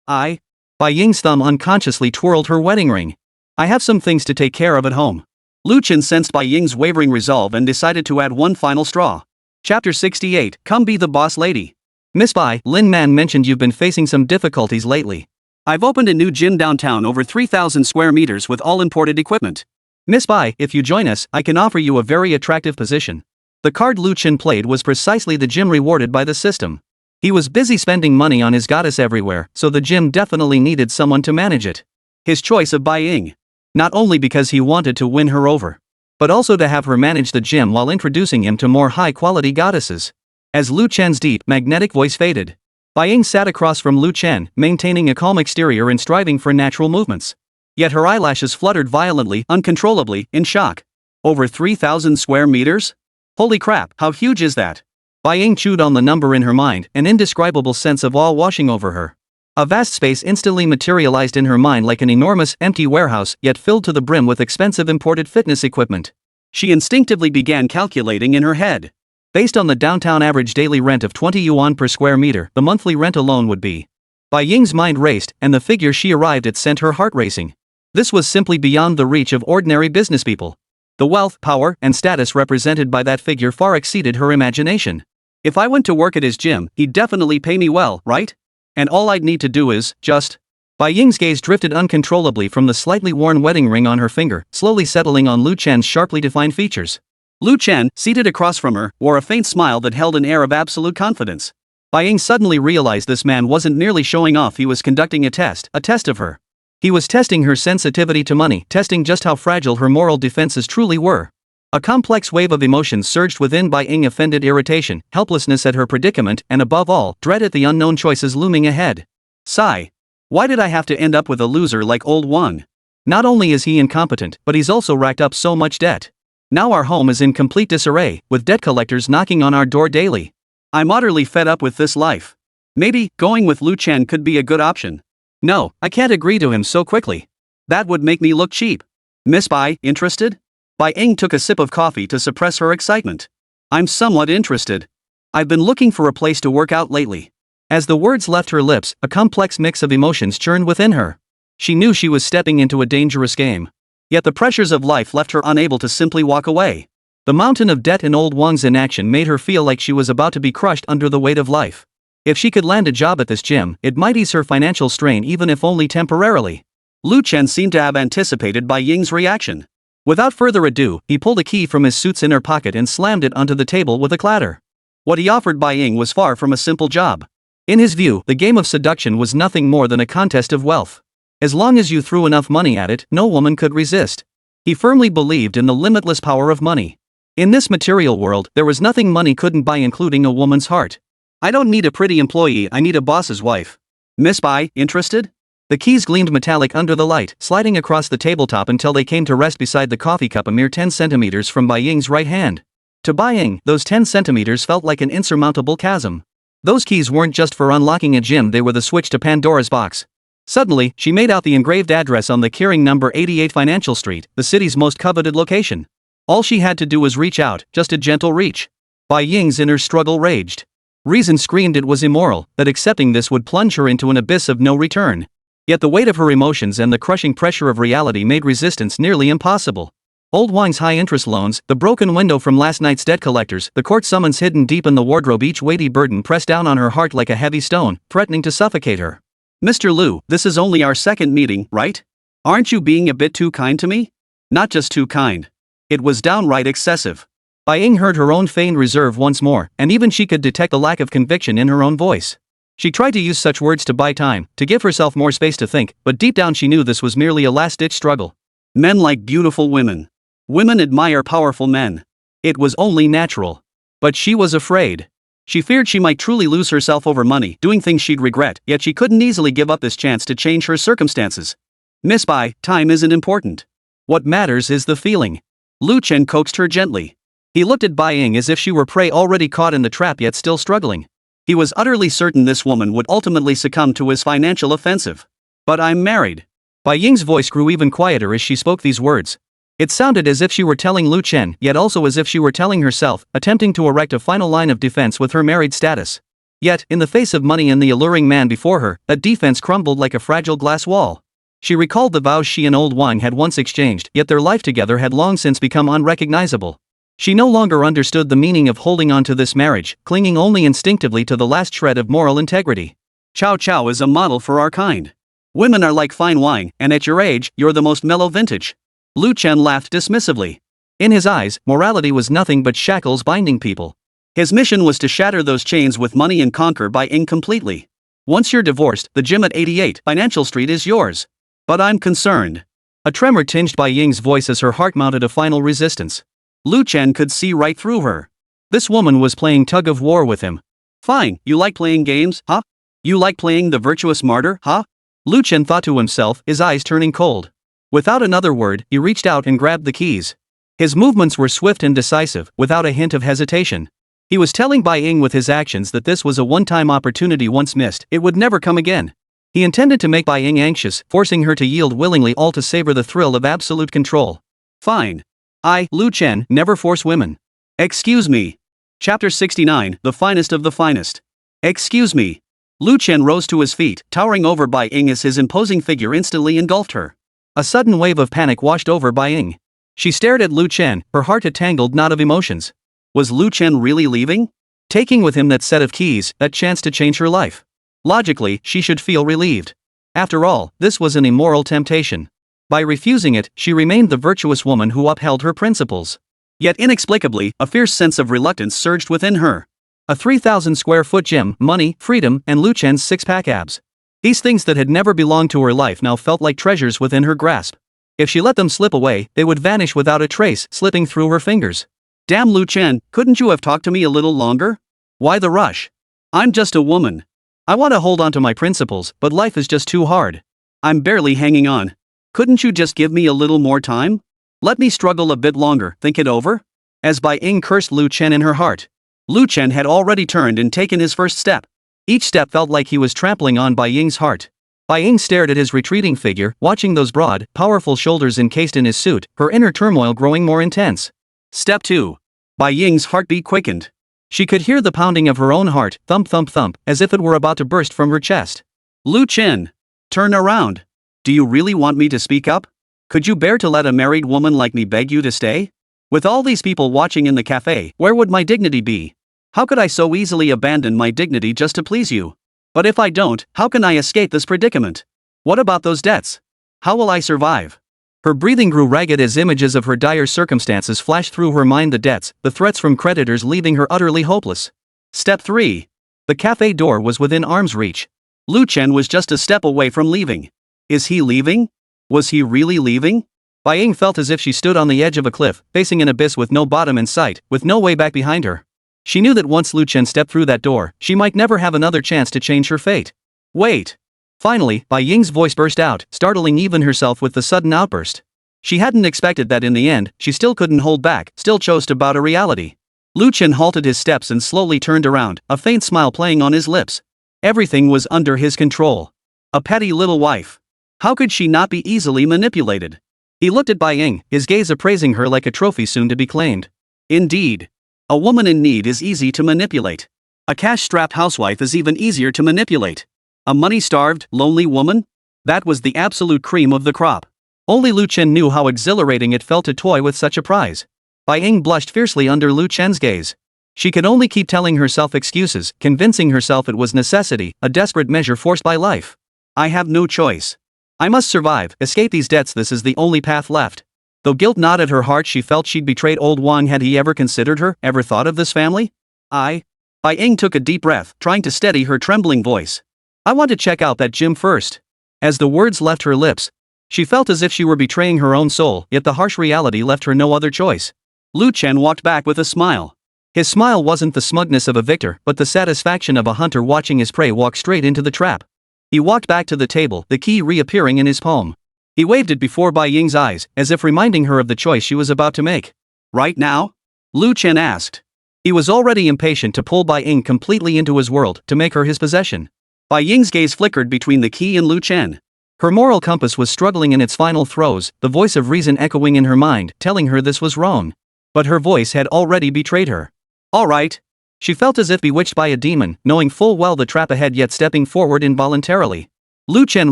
Bai Ying's thumb unconsciously twirled her wedding ring. I have some things to take care of at home. Lu Chen sensed Bai Ying's wavering resolve and decided to add one final straw. Chapter 68, Come Be the Boss Lady. Miss Bai, Lin Man mentioned you've been facing some difficulties lately. I've opened a new gym downtown, over 3,000 square meters with all imported equipment. Miss Bai, if you join us, I can offer you a very attractive position. The card Lu Chen played was precisely the gym rewarded by the system. He was busy spending money on his goddess everywhere, so the gym definitely needed someone to manage it. His choice of Bai Ying. Not only because he wanted to win her over, but also to have her manage the gym while introducing him to more high-quality goddesses. As Lu Chen's deep, magnetic voice faded, Bai Ying sat across from Lu Chen, maintaining a calm exterior and striving for natural movements. Yet her eyelashes fluttered violently, uncontrollably, in shock. Over 3,000 square meters? Holy crap, how huge is that? Bai Ying chewed on the number in her mind, an indescribable sense of awe washing over her. A vast space instantly materialized in her mind like an enormous, empty warehouse, yet filled to the brim with expensive imported fitness equipment. She instinctively began calculating in her head. Based on the downtown average daily rent of 20 yuan per square meter, the monthly rent alone would be. Bai Ying's mind raced, and the figure she arrived at sent her heart racing. This was simply beyond the reach of ordinary businesspeople. The wealth, power, and status represented by that figure far exceeded her imagination. If I went to work at his gym, he'd definitely pay me well, right? And all I'd need to do is, just... Bai Ying's gaze drifted uncontrollably from the slightly worn wedding ring on her finger, slowly settling on Lu Chen's sharply defined features. Lu Chen, seated across from her, wore a faint smile that held an air of absolute confidence. Bai Ying suddenly realized this man wasn't merely showing off, he was conducting a test of her. He was testing her sensitivity to money, testing just how fragile her moral defenses truly were. A complex wave of emotions surged within Bai Ying: offended irritation, helplessness at her predicament, and above all, dread at the unknown choices looming ahead. Sigh. Why did I have to end up with a loser like old Wang? Not only is he incompetent, but he's also racked up so much debt. Now our home is in complete disarray, with debt collectors knocking on our door daily. I'm utterly fed up with this life. Maybe going with Lu Chen could be a good option. No, I can't agree to him so quickly. That would make me look cheap. Miss Bai, interested? Bai Ying took a sip of coffee to suppress her excitement. I'm somewhat interested. I've been looking for a place to work out lately. As the words left her lips, a complex mix of emotions churned within her. She knew she was stepping into a dangerous game. Yet the pressures of life left her unable to simply walk away. The mountain of debt and old Wang's inaction made her feel like she was about to be crushed under the weight of life. If she could land a job at this gym, it might ease her financial strain even if only temporarily. Lu Chen seemed to have anticipated Bai Ying's reaction. Without further ado, he pulled a key from his suit's inner pocket and slammed it onto the table with a clatter. What he offered Bai Ying was far from a simple job. In his view, the game of seduction was nothing more than a contest of wealth. As long as you threw enough money at it, no woman could resist. He firmly believed in the limitless power of money. In this material world, there was nothing money couldn't buy, including a woman's heart. I don't need a pretty employee, I need a boss's wife. Miss Bai, interested? The keys gleamed metallic under the light, sliding across the tabletop until they came to rest beside the coffee cup a mere 10 centimeters from Bai Ying's right hand. To Bai Ying, those 10 centimeters felt like an insurmountable chasm. Those keys weren't just for unlocking a gym, they were the switch to Pandora's box. Suddenly, she made out the engraved address on the Kering number 88 Financial Street, the city's most coveted location. All she had to do was reach out, just a gentle reach. Bai Ying's inner struggle raged. Reason screamed it was immoral, that accepting this would plunge her into an abyss of no return. Yet the weight of her emotions and the crushing pressure of reality made resistance nearly impossible. Old Wang's high-interest loans, the broken window from last night's debt collectors, the court summons hidden deep in the wardrobe, each weighty burden pressed down on her heart like a heavy stone, threatening to suffocate her. Mr. Lu, this is only our second meeting, right? Aren't you being a bit too kind to me? Not just too kind. It was downright excessive. Bai Ying heard her own feigned reserve once more, and even she could detect the lack of conviction in her own voice. She tried to use such words to buy time, to give herself more space to think, but deep down she knew this was merely a last-ditch struggle. Men like beautiful women. Women admire powerful men. It was only natural. But she was afraid. She feared she might truly lose herself over money, doing things she'd regret, yet she couldn't easily give up this chance to change her circumstances. Miss Bai, time isn't important. What matters is the feeling. Lu Chen coaxed her gently. He looked at Bai Ying as if she were prey already caught in the trap yet still struggling. He was utterly certain this woman would ultimately succumb to his financial offensive. But I'm married. Bai Ying's voice grew even quieter as she spoke these words. It sounded as if she were telling Lu Chen, yet also as if she were telling herself, attempting to erect a final line of defense with her married status. Yet, in the face of money and the alluring man before her, that defense crumbled like a fragile glass wall. She recalled the vows she and old Wang had once exchanged, yet their life together had long since become unrecognizable. She no longer understood the meaning of holding on to this marriage, clinging only instinctively to the last shred of moral integrity. Chow Chow is a model for our kind. Women are like fine wine, and at your age, you're the most mellow vintage. Lu Chen laughed dismissively. In his eyes, morality was nothing but shackles binding people. His mission was to shatter those chains with money and conquer Bai Ying completely. Once you're divorced, the gym at 88 Financial Street is yours. But I'm concerned. A tremor tinged Bai Ying's voice as her heart mounted a final resistance. Lu Chen could see right through her. This woman was playing tug-of-war with him. Fine, you like playing games, huh? You like playing the virtuous martyr, huh? Lu Chen thought to himself, his eyes turning cold. Without another word, he reached out and grabbed the keys. His movements were swift and decisive, without a hint of hesitation. He was telling Bai Ying with his actions that this was a one-time opportunity once missed, it would never come again. He intended to make Bai Ying anxious, forcing her to yield willingly, all to savor the thrill of absolute control. Fine. I, Lu Chen, never force women. Excuse me. Chapter 69, The Finest of the Finest. Excuse me. Lu Chen rose to his feet, towering over Bai Ying as his imposing figure instantly engulfed her. A sudden wave of panic washed over Bai Ying. She stared at Lu Chen, her heart a tangled knot of emotions. Was Lu Chen really leaving? Taking with him that set of keys, that chance to change her life. Logically, she should feel relieved. After all, this was an immoral temptation. By refusing it, she remained the virtuous woman who upheld her principles. Yet inexplicably, a fierce sense of reluctance surged within her. A 3,000 square foot gym, money, freedom, and Lu Chen's six-pack abs. These things that had never belonged to her life now felt like treasures within her grasp. If she let them slip away, they would vanish without a trace, slipping through her fingers. Damn Lu Chen, couldn't you have talked to me a little longer? Why the rush? I'm just a woman. I want to hold on to my principles, but life is just too hard. I'm barely hanging on. Couldn't you just give me a little more time? Let me struggle a bit longer, think it over? As Bai Ying cursed Lu Chen in her heart. Lu Chen had already turned and taken his first step. Each step felt like he was trampling on Bai Ying's heart. Bai Ying stared at his retreating figure, watching those broad, powerful shoulders encased in his suit, her inner turmoil growing more intense. Step 2. Bai Ying's heartbeat quickened. She could hear the pounding of her own heart, thump thump thump, as if it were about to burst from her chest. Lu Chen. Turn around. Do you really want me to speak up? Could you bear to let a married woman like me beg you to stay? With all these people watching in the cafe, where would my dignity be? How could I so easily abandon my dignity just to please you? But if I don't, how can I escape this predicament? What about those debts? How will I survive? Her breathing grew ragged as images of her dire circumstances flashed through her mind, the debts, the threats from creditors leaving her utterly hopeless. Step 3. The cafe door was within arm's reach. Lu Chen was just a step away from leaving. Is he leaving? Was he really leaving? Bai Ying felt as if she stood on the edge of a cliff, facing an abyss with no bottom in sight, with no way back behind her. She knew that once Lu Chen stepped through that door, she might never have another chance to change her fate. Wait! Finally, Bai Ying's voice burst out, startling even herself with the sudden outburst. She hadn't expected that in the end, she still couldn't hold back, still chose to bow to reality. Lu Chen halted his steps and slowly turned around, a faint smile playing on his lips. Everything was under his control. A petty little wife. How could she not be easily manipulated? He looked at Bai Ying, his gaze appraising her like a trophy soon to be claimed. Indeed. A woman in need is easy to manipulate. A cash-strapped housewife is even easier to manipulate. A money-starved, lonely woman? That was the absolute cream of the crop. Only Lu Chen knew how exhilarating it felt to toy with such a prize. Bai Ying blushed fiercely under Lu Chen's gaze. She could only keep telling herself excuses, convincing herself it was necessity, a desperate measure forced by life. I have no choice. I must survive, escape these debts, this is the only path left. Though guilt gnawed at her heart, she felt she'd betrayed old Wang. Had he ever considered her, ever thought of this family? Bai Ying took a deep breath, trying to steady her trembling voice. I want to check out that gym first. As the words left her lips, she felt as if she were betraying her own soul, yet the harsh reality left her no other choice. Lu Chen walked back with a smile. His smile wasn't the smugness of a victor, but the satisfaction of a hunter watching his prey walk straight into the trap. He walked back to the table, the key reappearing in his palm. He waved it before Bai Ying's eyes, as if reminding her of the choice she was about to make. Right now? Lu Chen asked. He was already impatient to pull Bai Ying completely into his world, to make her his possession. Bai Ying's gaze flickered between the key and Lu Chen. Her moral compass was struggling in its final throes, the voice of reason echoing in her mind, telling her this was wrong. But her voice had already betrayed her. All right. She felt as if bewitched by a demon, knowing full well the trap ahead yet stepping forward involuntarily. Lu Chen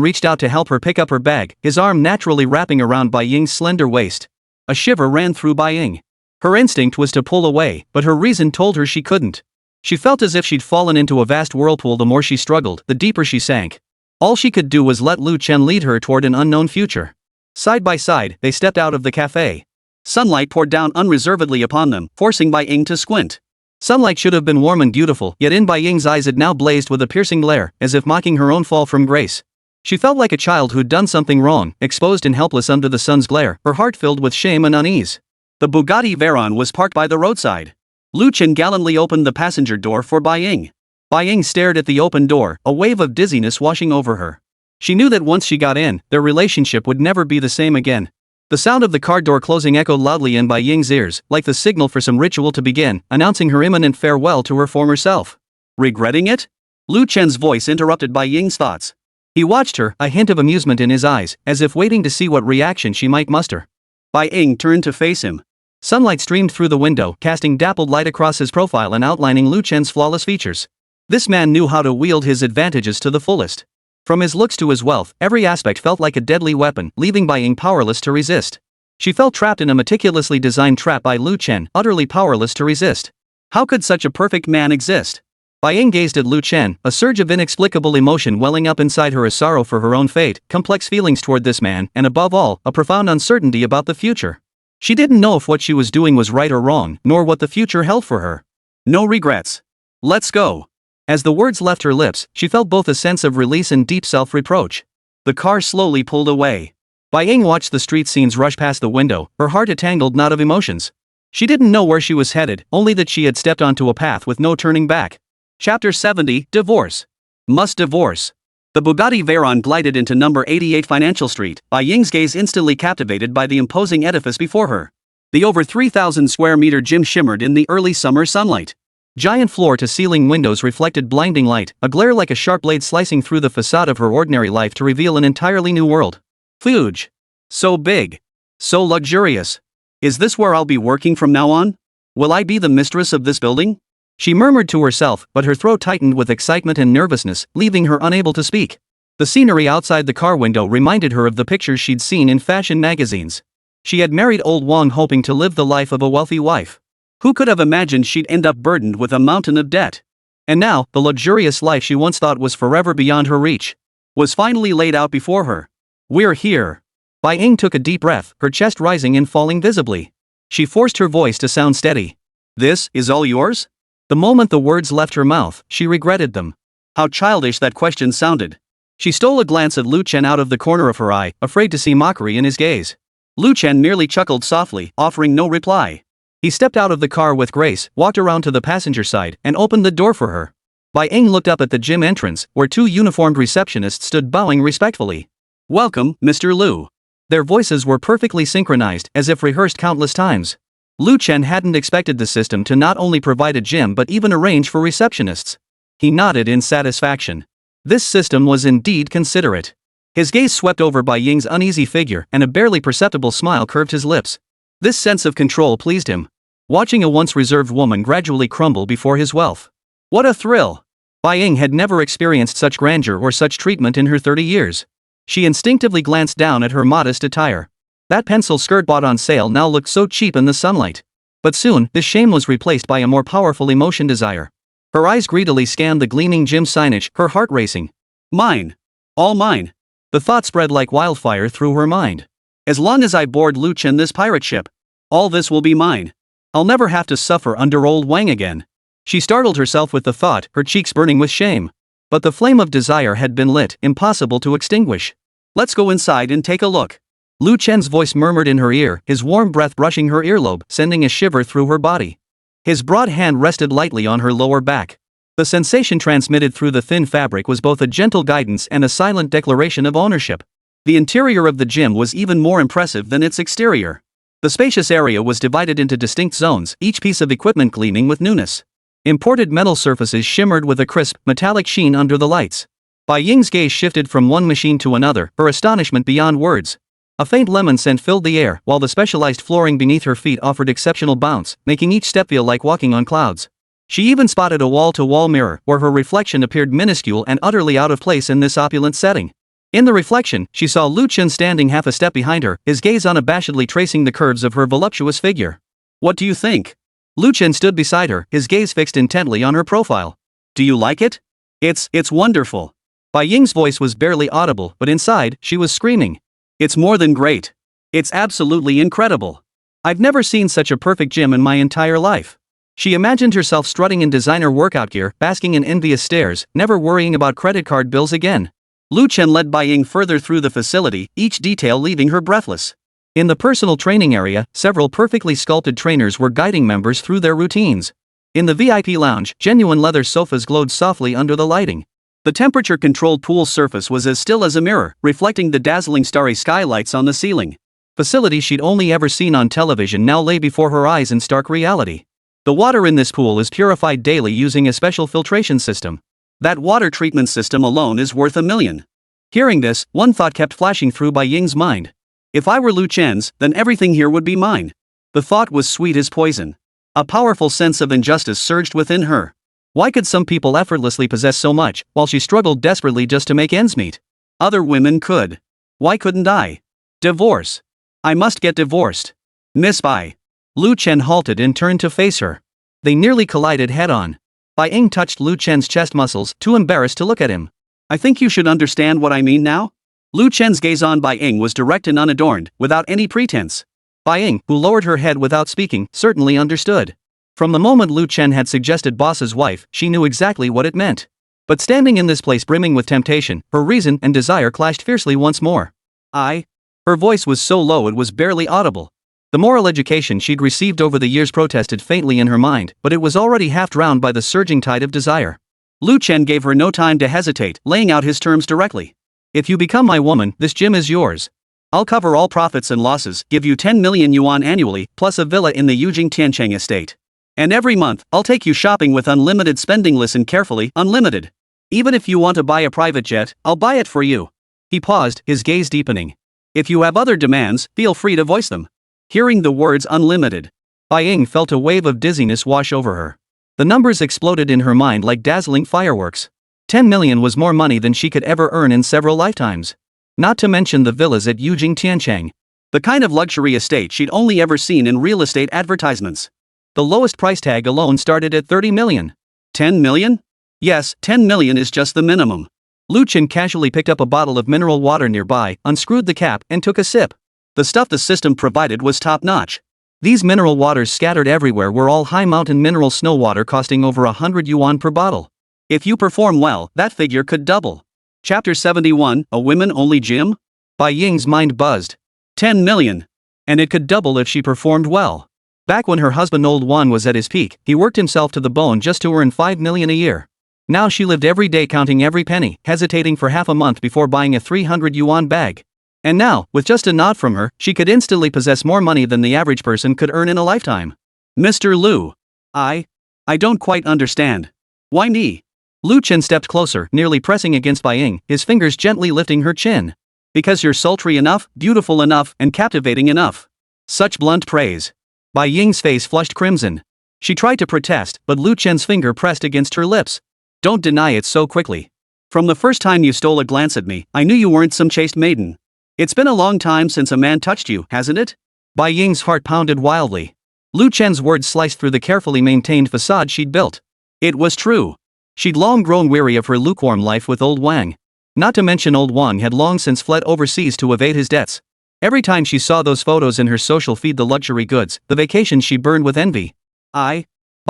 reached out to help her pick up her bag, his arm naturally wrapping around Bai Ying's slender waist. A shiver ran through Bai Ying. Her instinct was to pull away, but her reason told her she couldn't. She felt as if she'd fallen into a vast whirlpool. The more she struggled, the deeper she sank. All she could do was let Lu Chen lead her toward an unknown future. Side by side, they stepped out of the cafe. Sunlight poured down unreservedly upon them, forcing Bai Ying to squint. Sunlight should have been warm and beautiful, yet in Bai Ying's eyes it now blazed with a piercing glare, as if mocking her own fall from grace. She felt like a child who'd done something wrong, exposed and helpless under the sun's glare, her heart filled with shame and unease. The Bugatti Veyron was parked by the roadside. Lu Chen gallantly opened the passenger door for Bai Ying. Bai Ying stared at the open door, a wave of dizziness washing over her. She knew that once she got in, their relationship would never be the same again. The sound of the car door closing echoed loudly in Bai Ying's ears, like the signal for some ritual to begin, announcing her imminent farewell to her former self. Regretting it? Lu Chen's voice interrupted Bai Ying's thoughts. He watched her, a hint of amusement in his eyes, as if waiting to see what reaction she might muster. Bai Ying turned to face him. Sunlight streamed through the window, casting dappled light across his profile and outlining Lu Chen's flawless features. This man knew how to wield his advantages to the fullest. From his looks to his wealth, every aspect felt like a deadly weapon, leaving Bai Ying powerless to resist. She felt trapped in a meticulously designed trap by Lu Chen, utterly powerless to resist. How could such a perfect man exist? Bai Ying gazed at Lu Chen, a surge of inexplicable emotion welling up inside her, a sorrow for her own fate, complex feelings toward this man, and above all, a profound uncertainty about the future. She didn't know if what she was doing was right or wrong, nor what the future held for her. No regrets. Let's go. As the words left her lips, she felt both a sense of release and deep self-reproach. The car slowly pulled away. Bai Ying watched the street scenes rush past the window, her heart a tangled knot of emotions. She didn't know where she was headed, only that she had stepped onto a path with no turning back. Chapter 70, Divorce. Must divorce. The Bugatti Veyron glided into number 88 Financial Street, Bai Ying's gaze instantly captivated by the imposing edifice before her. The over 3,000 square meter gym shimmered in the early summer sunlight. Giant floor-to-ceiling windows reflected blinding light, a glare like a sharp blade slicing through the facade of her ordinary life to reveal an entirely new world. Huge. So big. So luxurious. Is this where I'll be working from now on? Will I be the mistress of this building? She murmured to herself, but her throat tightened with excitement and nervousness, leaving her unable to speak. The scenery outside the car window reminded her of the pictures she'd seen in fashion magazines. She had married old Wang hoping to live the life of a wealthy wife. Who could have imagined she'd end up burdened with a mountain of debt? And now, the luxurious life she once thought was forever beyond her reach was finally laid out before her. We're here. Bai Ying took a deep breath, her chest rising and falling visibly. She forced her voice to sound steady. This is all yours? The moment the words left her mouth, she regretted them. How childish that question sounded. She stole a glance at Lu Chen out of the corner of her eye, afraid to see mockery in his gaze. Lu Chen merely chuckled softly, offering no reply. He stepped out of the car with grace, walked around to the passenger side, and opened the door for her. Bai Ying looked up at the gym entrance, where two uniformed receptionists stood bowing respectfully. Welcome, Mr. Lu. Their voices were perfectly synchronized, as if rehearsed countless times. Lu Chen hadn't expected the system to not only provide a gym but even arrange for receptionists. He nodded in satisfaction. This system was indeed considerate. His gaze swept over Bai Ying's uneasy figure, and a barely perceptible smile curved his lips. This sense of control pleased him. Watching a once reserved woman gradually crumble before his wealth. What a thrill! Bai Ying had never experienced such grandeur or such treatment in her 30 years. She instinctively glanced down at her modest attire. That pencil skirt bought on sale now looked so cheap in the sunlight. But soon, this shame was replaced by a more powerful emotion: desire. Her eyes greedily scanned the gleaming gym signage, her heart racing. Mine. All mine. The thought spread like wildfire through her mind. As long as I board Lu Chen this pirate ship, all this will be mine. I'll never have to suffer under old Wang again. She startled herself with the thought, her cheeks burning with shame. But the flame of desire had been lit, impossible to extinguish. Let's go inside and take a look. Lu Chen's voice murmured in her ear, his warm breath brushing her earlobe, sending a shiver through her body. His broad hand rested lightly on her lower back. The sensation transmitted through the thin fabric was both a gentle guidance and a silent declaration of ownership. The interior of the gym was even more impressive than its exterior. The spacious area was divided into distinct zones, each piece of equipment gleaming with newness. Imported metal surfaces shimmered with a crisp, metallic sheen under the lights. Bai Ying's gaze shifted from one machine to another, her astonishment beyond words. A faint lemon scent filled the air, while the specialized flooring beneath her feet offered exceptional bounce, making each step feel like walking on clouds. She even spotted a wall-to-wall mirror, where her reflection appeared minuscule and utterly out of place in this opulent setting. In the reflection, she saw Lu Chen standing half a step behind her, his gaze unabashedly tracing the curves of her voluptuous figure. What do you think? Lu Chen stood beside her, his gaze fixed intently on her profile. Do you like it? It's wonderful. Bai Ying's voice was barely audible, but inside, she was screaming. It's more than great. It's absolutely incredible. I've never seen such a perfect gym in my entire life. She imagined herself strutting in designer workout gear, basking in envious stares, never worrying about credit card bills again. Lu Chen led Bai Ying further through the facility, each detail leaving her breathless. In the personal training area, several perfectly sculpted trainers were guiding members through their routines. In the VIP lounge, genuine leather sofas glowed softly under the lighting. The temperature-controlled pool surface was as still as a mirror, reflecting the dazzling starry skylights on the ceiling. Facilities she'd only ever seen on television now lay before her eyes in stark reality. The water in this pool is purified daily using a special filtration system. That water treatment system alone is worth $1 million. Hearing this, one thought kept flashing through Bai Ying's mind. If I were Lu Chen's, then everything here would be mine. The thought was sweet as poison. A powerful sense of injustice surged within her. Why could some people effortlessly possess so much, while she struggled desperately just to make ends meet? Other women could. Why couldn't I? Divorce. I must get divorced. Miss Bai. Lu Chen halted and turned to face her. They nearly collided head-on. Bai Ying touched Lu Chen's chest muscles, too embarrassed to look at him. I think you should understand what I mean now? Lu Chen's gaze on Bai Ying was direct and unadorned, without any pretense. Bai Ying, who lowered her head without speaking, certainly understood. From the moment Lu Chen had suggested boss's wife, she knew exactly what it meant. But standing in this place brimming with temptation, her reason and desire clashed fiercely once more. Her voice was so low it was barely audible. The moral education she'd received over the years protested faintly in her mind, but it was already half drowned by the surging tide of desire. Lu Chen gave her no time to hesitate, laying out his terms directly. If you become my woman, this gym is yours. I'll cover all profits and losses, give you 10 million yuan annually, plus a villa in the Yujing Tiancheng estate. And every month, I'll take you shopping with unlimited spending. Listen carefully, unlimited. Even if you want to buy a private jet, I'll buy it for you. He paused, his gaze deepening. If you have other demands, feel free to voice them. Hearing the words unlimited, Bai Ying felt a wave of dizziness wash over her. The numbers exploded in her mind like dazzling fireworks. 10 million was more money than she could ever earn in several lifetimes. Not to mention the villas at Yujing Tiancheng. The kind of luxury estate she'd only ever seen in real estate advertisements. The lowest price tag alone started at 30 million. 10 million? Yes, 10 million is just the minimum. Lu Chen casually picked up a bottle of mineral water nearby, unscrewed the cap, and took a sip. The stuff the system provided was top-notch. These mineral waters scattered everywhere were all high-mountain mineral snow water costing over 100 yuan per bottle. If you perform well, that figure could double. Chapter 71, A Women-Only Gym? Bai Ying's mind buzzed. 10 million. And it could double if she performed well. Back when her husband Old Wan was at his peak, he worked himself to the bone just to earn 5 million a year. Now she lived every day counting every penny, hesitating for half a month before buying a 300 yuan bag. And now, with just a nod from her, she could instantly possess more money than the average person could earn in a lifetime. Mr. Lu. I don't quite understand. Why me? Lu Chen stepped closer, nearly pressing against Bai Ying, his fingers gently lifting her chin. Because you're sultry enough, beautiful enough, and captivating enough. Such blunt praise. Bai Ying's face flushed crimson. She tried to protest, but Lu Chen's finger pressed against her lips. Don't deny it so quickly. From the first time you stole a glance at me, I knew you weren't some chaste maiden. It's been a long time since a man touched you, hasn't it? Bai Ying's heart pounded wildly. Lu Chen's words sliced through the carefully maintained facade she'd built. It was true. She'd long grown weary of her lukewarm life with Old Wang. Not to mention Old Wang had long since fled overseas to evade his debts. Every time she saw those photos in her social feed, the luxury goods, the vacations, she burned with envy. Bai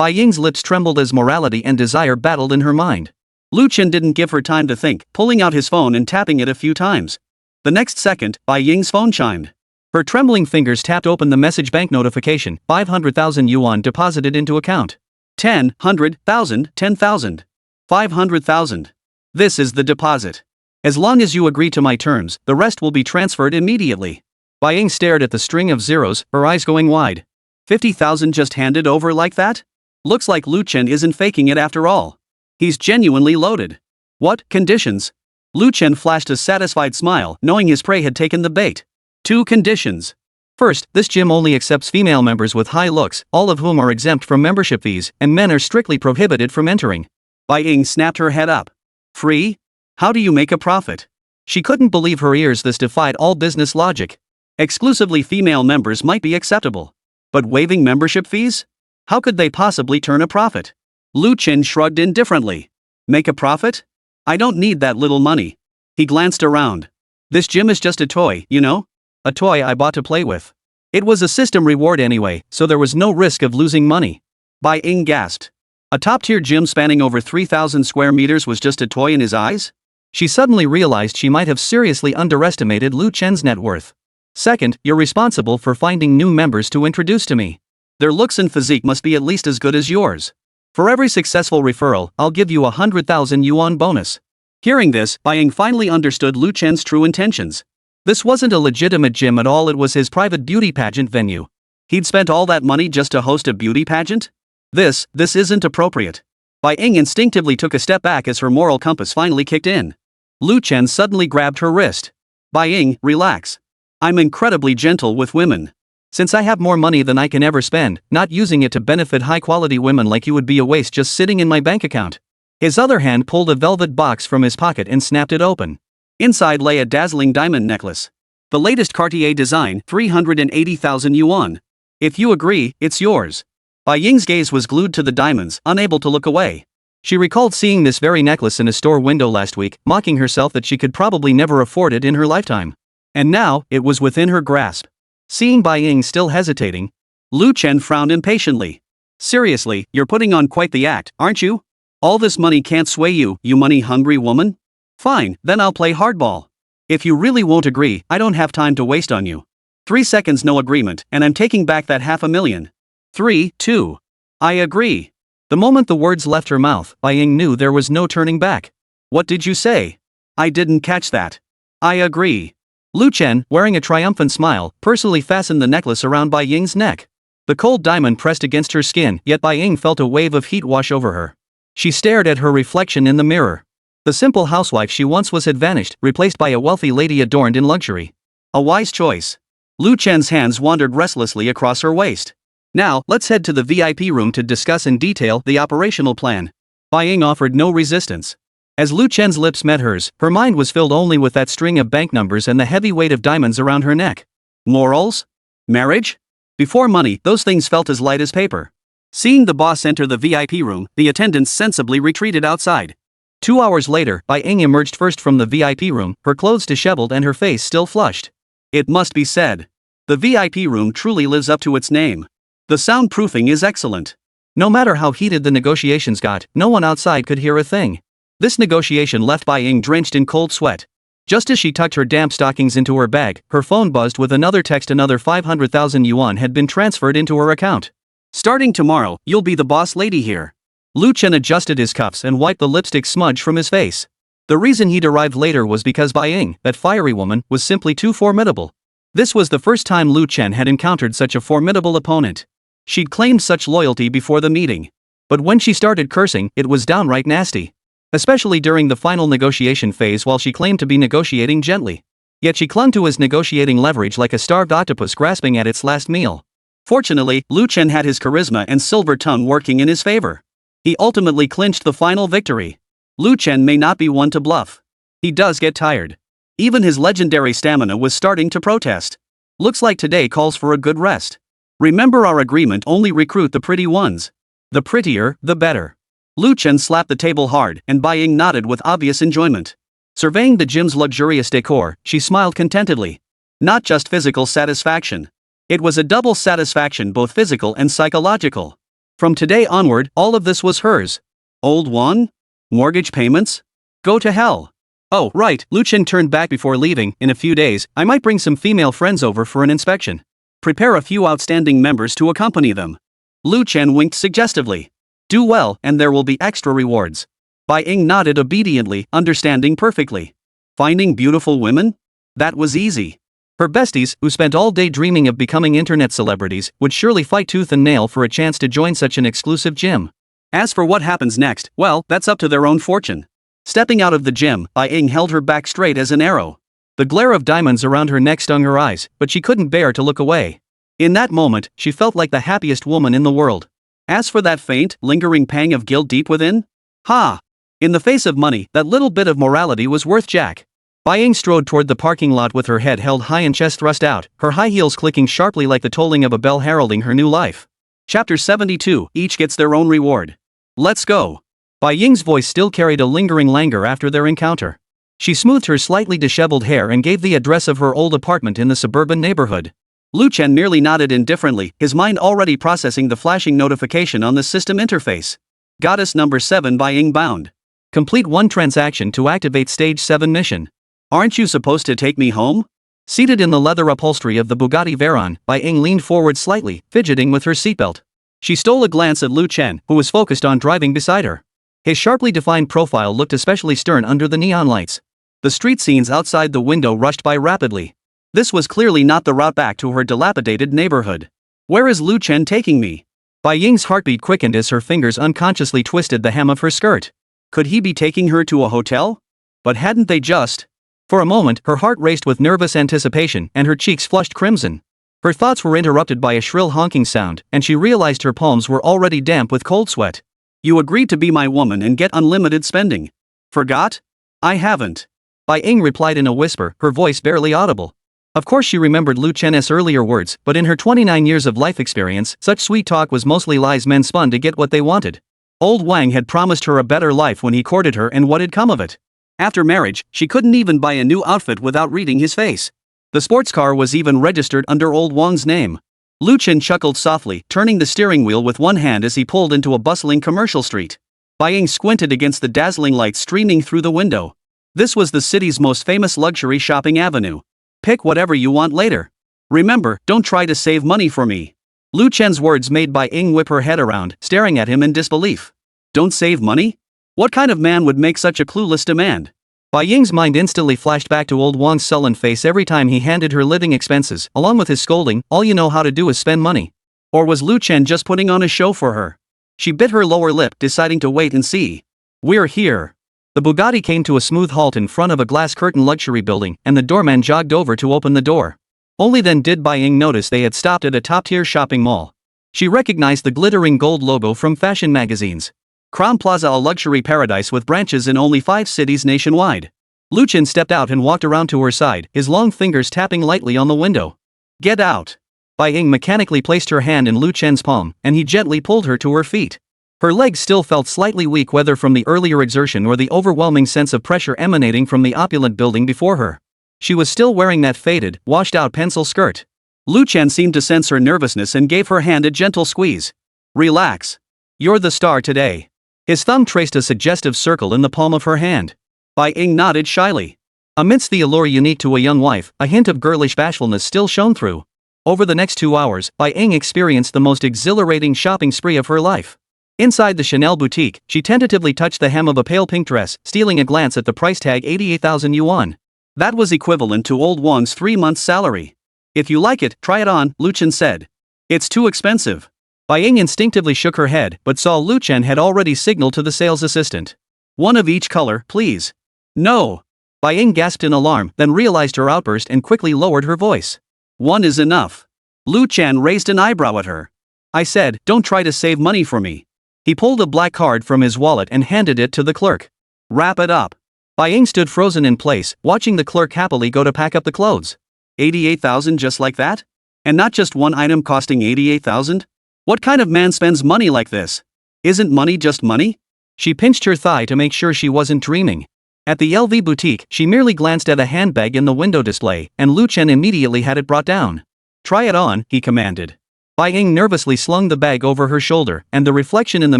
Ying's lips trembled as morality and desire battled in her mind. Lu Chen didn't give her time to think, pulling out his phone and tapping it a few times. The next second, Bai Ying's phone chimed. Her trembling fingers tapped open the message bank notification, 500,000 yuan deposited into account. 10, 100,000, 10,000. 500,000. This is the deposit. As long as you agree to my terms, the rest will be transferred immediately. Bai Ying stared at the string of zeros, her eyes going wide. 50,000 just handed over like that? Looks like Lu Chen isn't faking it after all. He's genuinely loaded. What conditions? Lu Chen flashed a satisfied smile, knowing his prey had taken the bait. 2 conditions. First, this gym only accepts female members with high looks, all of whom are exempt from membership fees, and men are strictly prohibited from entering. Bai Ying snapped her head up. Free? How do you make a profit? She couldn't believe her ears. This defied all business logic. Exclusively female members might be acceptable. But waiving membership fees? How could they possibly turn a profit? Lu Chen shrugged indifferently. Make a profit? I don't need that little money. He glanced around. This gym is just a toy, you know? A toy I bought to play with. It was a system reward anyway, so there was no risk of losing money. Bai Ying gasped. A top-tier gym spanning over 3,000 square meters was just a toy in his eyes? She suddenly realized she might have seriously underestimated Lu Chen's net worth. Second, you're responsible for finding new members to introduce to me. Their looks and physique must be at least as good as yours. For every successful referral, I'll give you 100,000 yuan bonus. Hearing this, Bai Ying finally understood Lu Chen's true intentions. This wasn't a legitimate gym at all, it was his private beauty pageant venue. He'd spent all that money just to host a beauty pageant? This isn't appropriate. Bai Ying instinctively took a step back as her moral compass finally kicked in. Lu Chen suddenly grabbed her wrist. Bai Ying, relax. I'm incredibly gentle with women. Since I have more money than I can ever spend, not using it to benefit high-quality women like you would be a waste just sitting in my bank account. His other hand pulled a velvet box from his pocket and snapped it open. Inside lay a dazzling diamond necklace. The latest Cartier design, 380,000 yuan. If you agree, it's yours. Bai Ying's gaze was glued to the diamonds, unable to look away. She recalled seeing this very necklace in a store window last week, mocking herself that she could probably never afford it in her lifetime. And now, it was within her grasp. Seeing Bai Ying still hesitating, Lu Chen frowned impatiently. Seriously, you're putting on quite the act, aren't you? All this money can't sway you, you money-hungry woman? Fine, then I'll play hardball. If you really won't agree, I don't have time to waste on you. 3 seconds, no agreement, and I'm taking back that 500,000. 3, 2. I agree. The moment the words left her mouth, Bai Ying knew there was no turning back. What did you say? I didn't catch that. I agree. Lu Chen, wearing a triumphant smile, personally fastened the necklace around Bai Ying's neck. The cold diamond pressed against her skin, yet Bai Ying felt a wave of heat wash over her. She stared at her reflection in the mirror. The simple housewife she once was had vanished, replaced by a wealthy lady adorned in luxury. A wise choice. Lu Chen's hands wandered restlessly across her waist. Now, let's head to the VIP room to discuss in detail the operational plan. Bai Ying offered no resistance. As Lu Chen's lips met hers, her mind was filled only with that string of bank numbers and the heavy weight of diamonds around her neck. Morals? Marriage? Before money, those things felt as light as paper. Seeing the boss enter the VIP room, the attendants sensibly retreated outside. 2 hours later, Bai Ying emerged first from the VIP room, her clothes disheveled and her face still flushed. It must be said. The VIP room truly lives up to its name. The soundproofing is excellent. No matter how heated the negotiations got, no one outside could hear a thing. This negotiation left Bai Ying drenched in cold sweat. Just as she tucked her damp stockings into her bag, her phone buzzed with another text. Another 500,000 yuan had been transferred into her account. Starting tomorrow, you'll be the boss lady here. Lu Chen adjusted his cuffs and wiped the lipstick smudge from his face. The reason he'd arrived later was because Bai Ying, that fiery woman, was simply too formidable. This was the first time Lu Chen had encountered such a formidable opponent. She'd claimed such loyalty before the meeting. But when she started cursing, it was downright nasty. Especially during the final negotiation phase while she claimed to be negotiating gently. Yet she clung to his negotiating leverage like a starved octopus grasping at its last meal. Fortunately, Lu Chen had his charisma and silver tongue working in his favor. He ultimately clinched the final victory. Lu Chen may not be one to bluff. He does get tired. Even his legendary stamina was starting to protest. Looks like today calls for a good rest. Remember our agreement, only recruit the pretty ones. The prettier, the better. Lu Chen slapped the table hard, and Bai Ying nodded with obvious enjoyment. Surveying the gym's luxurious decor, she smiled contentedly. Not just physical satisfaction. It was a double satisfaction, both physical and psychological. From today onward, all of this was hers. Old Yuan? Mortgage payments? Go to hell. Oh, right, Lu Chen turned back before leaving. In a few days, I might bring some female friends over for an inspection. Prepare a few outstanding members to accompany them. Lu Chen winked suggestively. Do well, and there will be extra rewards. Bai Ying nodded obediently, understanding perfectly. Finding beautiful women? That was easy. Her besties, who spent all day dreaming of becoming internet celebrities, would surely fight tooth and nail for a chance to join such an exclusive gym. As for what happens next, well, that's up to their own fortune. Stepping out of the gym, Bai Ying held her back straight as an arrow. The glare of diamonds around her neck stung her eyes, but she couldn't bear to look away. In that moment, she felt like the happiest woman in the world. As for that faint, lingering pang of guilt deep within? Ha! In the face of money, that little bit of morality was worth jack. Bai Ying strode toward the parking lot with her head held high and chest thrust out, her high heels clicking sharply like the tolling of a bell heralding her new life. Chapter 72, each gets their own reward. Let's go. Bai Ying's voice still carried a lingering languor after their encounter. She smoothed her slightly disheveled hair and gave the address of her old apartment in the suburban neighborhood. Lu Chen merely nodded indifferently, his mind already processing the flashing notification on the system interface. Goddess number 7 Bai Ying bound. Complete 1 transaction to activate stage 7 mission. Aren't you supposed to take me home? Seated in the leather upholstery of the Bugatti Veyron, Bai Ying leaned forward slightly, fidgeting with her seatbelt. She stole a glance at Lu Chen, who was focused on driving beside her. His sharply defined profile looked especially stern under the neon lights. The street scenes outside the window rushed by rapidly. This was clearly not the route back to her dilapidated neighborhood. Where is Lu Chen taking me? Bai Ying's heartbeat quickened as her fingers unconsciously twisted the hem of her skirt. Could he be taking her to a hotel? But hadn't they just? For a moment, her heart raced with nervous anticipation and her cheeks flushed crimson. Her thoughts were interrupted by a shrill honking sound, and she realized her palms were already damp with cold sweat. You agreed to be my woman and get unlimited spending. Forgot? I haven't. Bai Ying replied in a whisper, her voice barely audible. Of course she remembered Lu Chen's earlier words, but in her 29 years of life experience, such sweet talk was mostly lies men spun to get what they wanted. Old Wang had promised her a better life when he courted her, and what had come of it? After marriage, she couldn't even buy a new outfit without reading his face. The sports car was even registered under Old Wang's name. Lu Chen chuckled softly, turning the steering wheel with one hand as he pulled into a bustling commercial street. Bai Ying squinted against the dazzling lights streaming through the window. This was the city's most famous luxury shopping avenue. Pick whatever you want later. Remember, don't try to save money for me. Lu Chen's words made Bai Ying whip her head around, staring at him in disbelief. Don't save money? What kind of man would make such a clueless demand? Bai Ying's mind instantly flashed back to old Wang's sullen face every time he handed her living expenses, along with his scolding, all you know how to do is spend money. Or was Lu Chen just putting on a show for her? She bit her lower lip, deciding to wait and see. We're here. The Bugatti came to a smooth halt in front of a glass curtain luxury building, and the doorman jogged over to open the door. Only then did Bai Ying notice they had stopped at a top-tier shopping mall. She recognized the glittering gold logo from fashion magazines. Crown Plaza, a luxury paradise with branches in only 5 cities nationwide. Lu Chen stepped out and walked around to her side, his long fingers tapping lightly on the window. Get out. Bai Ying mechanically placed her hand in Lu Chen's palm, and he gently pulled her to her feet. Her legs still felt slightly weak, whether from the earlier exertion or the overwhelming sense of pressure emanating from the opulent building before her. She was still wearing that faded, washed-out pencil skirt. Lu Chen seemed to sense her nervousness and gave her hand a gentle squeeze. Relax. You're the star today. His thumb traced a suggestive circle in the palm of her hand. Bai Ying nodded shyly. Amidst the allure unique to a young wife, a hint of girlish bashfulness still shone through. Over the next 2 hours, Bai Ying experienced the most exhilarating shopping spree of her life. Inside the Chanel boutique, she tentatively touched the hem of a pale pink dress, stealing a glance at the price tag, 88,000 yuan. That was equivalent to old Wang's 3-month salary. If you like it, try it on, Lu Chen said. It's too expensive. Bai Ying instinctively shook her head, but saw Lu Chen had already signaled to the sales assistant. One of each color, please. No. Bai Ying gasped in alarm, then realized her outburst and quickly lowered her voice. One is enough. Lu Chen raised an eyebrow at her. I said, don't try to save money for me. He pulled a black card from his wallet and handed it to the clerk. Wrap it up. Bai Ying stood frozen in place, watching the clerk happily go to pack up the clothes. 88,000 just like that? And not just one item costing 88,000? What kind of man spends money like this? Isn't money just money? She pinched her thigh to make sure she wasn't dreaming. At the LV boutique, she merely glanced at a handbag in the window display, and Lu Chen immediately had it brought down. Try it on, he commanded. Bai Ying nervously slung the bag over her shoulder, and the reflection in the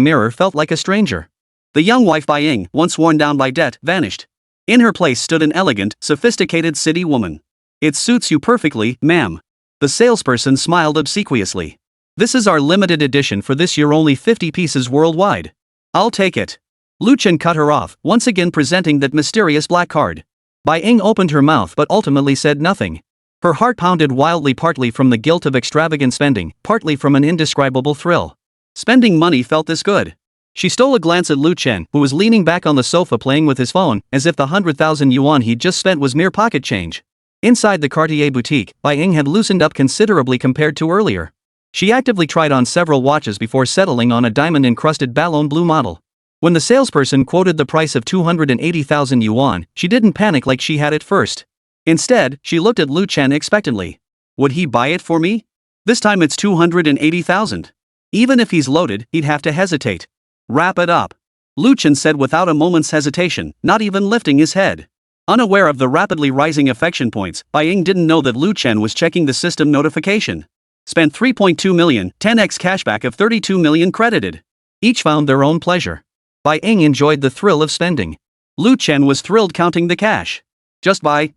mirror felt like a stranger. The young wife Bai Ying, once worn down by debt, vanished. In her place stood an elegant, sophisticated city woman. It suits you perfectly, ma'am. The salesperson smiled obsequiously. This is our limited edition for this year, only 50 pieces worldwide. I'll take it. Lu Chen cut her off, once again presenting that mysterious black card. Bai Ying opened her mouth but ultimately said nothing. Her heart pounded wildly, partly from the guilt of extravagant spending, partly from an indescribable thrill. Spending money felt this good. She stole a glance at Lu Chen, who was leaning back on the sofa playing with his phone, as if the 100,000 yuan he'd just spent was mere pocket change. Inside the Cartier boutique, Bai Ying had loosened up considerably compared to earlier. She actively tried on several watches before settling on a diamond-encrusted ballon blue model. When the salesperson quoted the price of 280,000 yuan, she didn't panic like she had at first. Instead, she looked at Lu Chen expectantly. Would he buy it for me? This time it's 280,000. Even if he's loaded, he'd have to hesitate. Wrap it up. Lu Chen said without a moment's hesitation, not even lifting his head. Unaware of the rapidly rising affection points, Bai Ying didn't know that Lu Chen was checking the system notification. Spent 3.2 million, 10x cashback of 32 million credited. Each found their own pleasure. Bai Ying enjoyed the thrill of spending. Lu Chen was thrilled counting the cash. Just buy.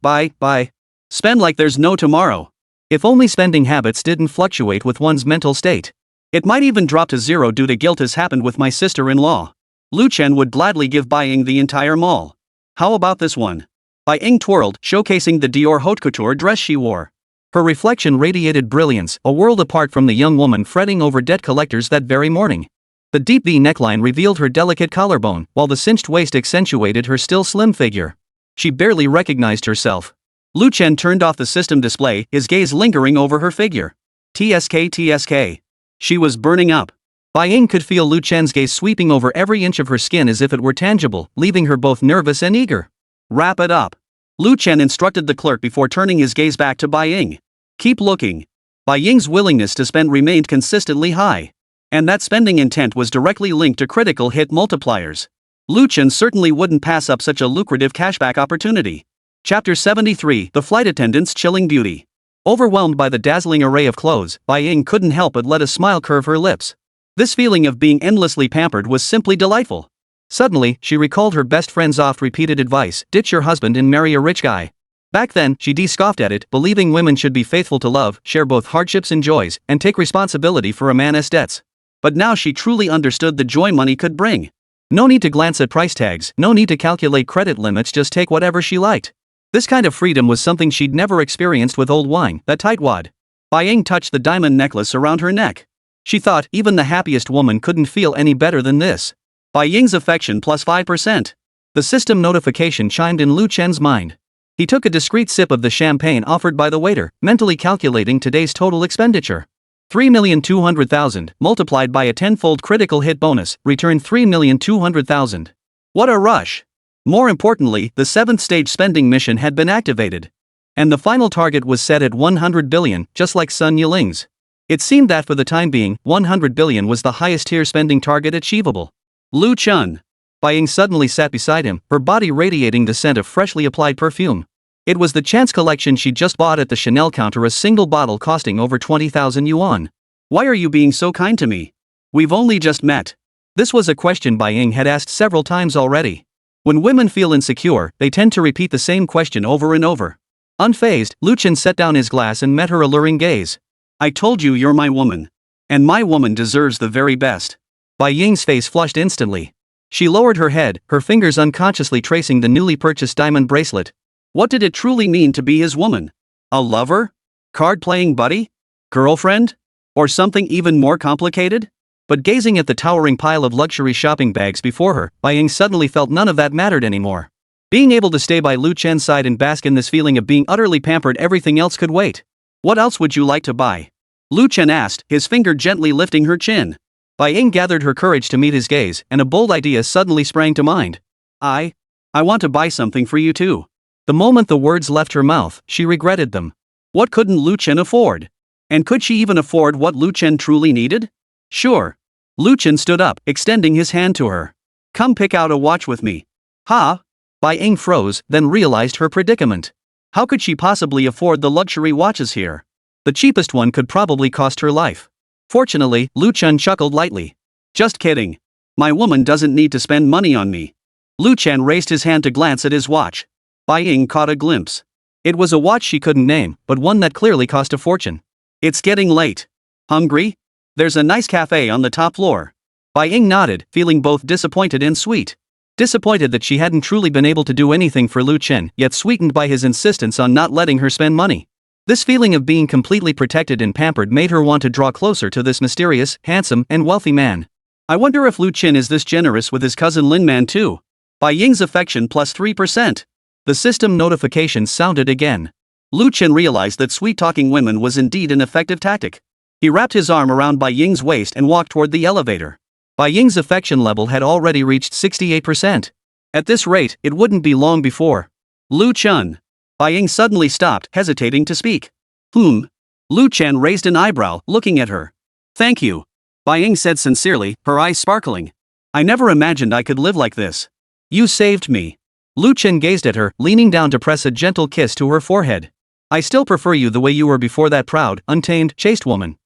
Spend like there's no tomorrow. If only spending habits didn't fluctuate with one's mental state. It might even drop to zero due to guilt, as happened with my sister-in-law. Lu Chen would gladly give Bai Ying the entire mall. How about this one? Bai Ying twirled, showcasing the Dior haute couture dress she wore. Her reflection radiated brilliance, a world apart from the young woman fretting over debt collectors that very morning. The deep V neckline revealed her delicate collarbone, while the cinched waist accentuated her still slim figure. She barely recognized herself. Lu Chen turned off the system display, his gaze lingering over her figure. TSK. She was burning up. Bai Ying could feel Lu Chen's gaze sweeping over every inch of her skin as if it were tangible, leaving her both nervous and eager. Wrap it up. Lu Chen instructed the clerk before turning his gaze back to Bai Ying. Keep looking. Bai Ying's willingness to spend remained consistently high. And that spending intent was directly linked to critical hit multipliers. Lu Chen certainly wouldn't pass up such a lucrative cashback opportunity. Chapter 73: The Flight Attendant's Chilling Beauty. Overwhelmed by the dazzling array of clothes, Bai Ying couldn't help but let a smile curve her lips. This feeling of being endlessly pampered was simply delightful. Suddenly, she recalled her best friend's oft-repeated advice: ditch your husband and marry a rich guy. Back then, she scoffed at it, believing women should be faithful to love, share both hardships and joys, and take responsibility for a man's debts. But now she truly understood the joy money could bring. No need to glance at price tags, no need to calculate credit limits, just take whatever she liked. This kind of freedom was something she'd never experienced with old wine, that tightwad. Bai Ying touched the diamond necklace around her neck. She thought even the happiest woman couldn't feel any better than this. Bai Ying's affection plus 5%. The system notification chimed in Lu Chen's mind. He took a discreet sip of the champagne offered by the waiter, mentally calculating today's total expenditure. 3,200,000 multiplied by a tenfold critical hit bonus returned 3,200,000. What a rush! More importantly, the 7th stage spending mission had been activated. And the final target was set at 100 billion, just like Sun Yiling's. It seemed that for the time being, 100 billion was the highest tier spending target achievable. Lu Chen. Bai Ying suddenly sat beside him, her body radiating the scent of freshly applied perfume. It was the Chance collection she just bought at the Chanel counter, a single bottle costing over 20,000 yuan. Why are you being so kind to me? We've only just met. This was a question Bai Ying had asked several times already. When women feel insecure, they tend to repeat the same question over and over. Unfazed, Lu Chen set down his glass and met her alluring gaze. I told you you're my woman. And my woman deserves the very best. Bai Ying's face flushed instantly. She lowered her head, her fingers unconsciously tracing the newly purchased diamond bracelet. What did it truly mean to be his woman? A lover? Card-playing buddy? Girlfriend? Or something even more complicated? But gazing at the towering pile of luxury shopping bags before her, Bai Ying suddenly felt none of that mattered anymore. Being able to stay by Lu Chen's side and bask in this feeling of being utterly pampered, everything else could wait. What else would you like to buy? Lu Chen asked, his finger gently lifting her chin. Bai Ying gathered her courage to meet his gaze, and a bold idea suddenly sprang to mind. I want to buy something for you too. The moment the words left her mouth, she regretted them. What couldn't Lu Chen afford? And could she even afford what Lu Chen truly needed? Sure. Lu Chen stood up, extending his hand to her. Come pick out a watch with me. Ha! Bai Ying froze, then realized her predicament. How could she possibly afford the luxury watches here? The cheapest one could probably cost her life. Fortunately, Lu Chen chuckled lightly. Just kidding. My woman doesn't need to spend money on me. Lu Chen raised his hand to glance at his watch. Bai Ying caught a glimpse. It was a watch she couldn't name, but one that clearly cost a fortune. It's getting late. Hungry? There's a nice cafe on the top floor. Bai Ying nodded, feeling both disappointed and sweet. Disappointed that she hadn't truly been able to do anything for Lu Chen, yet sweetened by his insistence on not letting her spend money. This feeling of being completely protected and pampered made her want to draw closer to this mysterious, handsome, and wealthy man. I wonder if Lu Chen is this generous with his cousin Lin Man too. Bai Ying's affection plus 3%. The system notification sounded again. Lu Chen realized that sweet-talking women was indeed an effective tactic. He wrapped his arm around Bai Ying's waist and walked toward the elevator. Bai Ying's affection level had already reached 68%. At this rate, it wouldn't be long before. Lu Chen. Bai Ying suddenly stopped, hesitating to speak. Lu Chen raised an eyebrow, looking at her. Thank you. Bai Ying said sincerely, her eyes sparkling. I never imagined I could live like this. You saved me. Lu Chen gazed at her, leaning down to press a gentle kiss to her forehead. I still prefer you the way you were before that proud, untamed, chaste woman.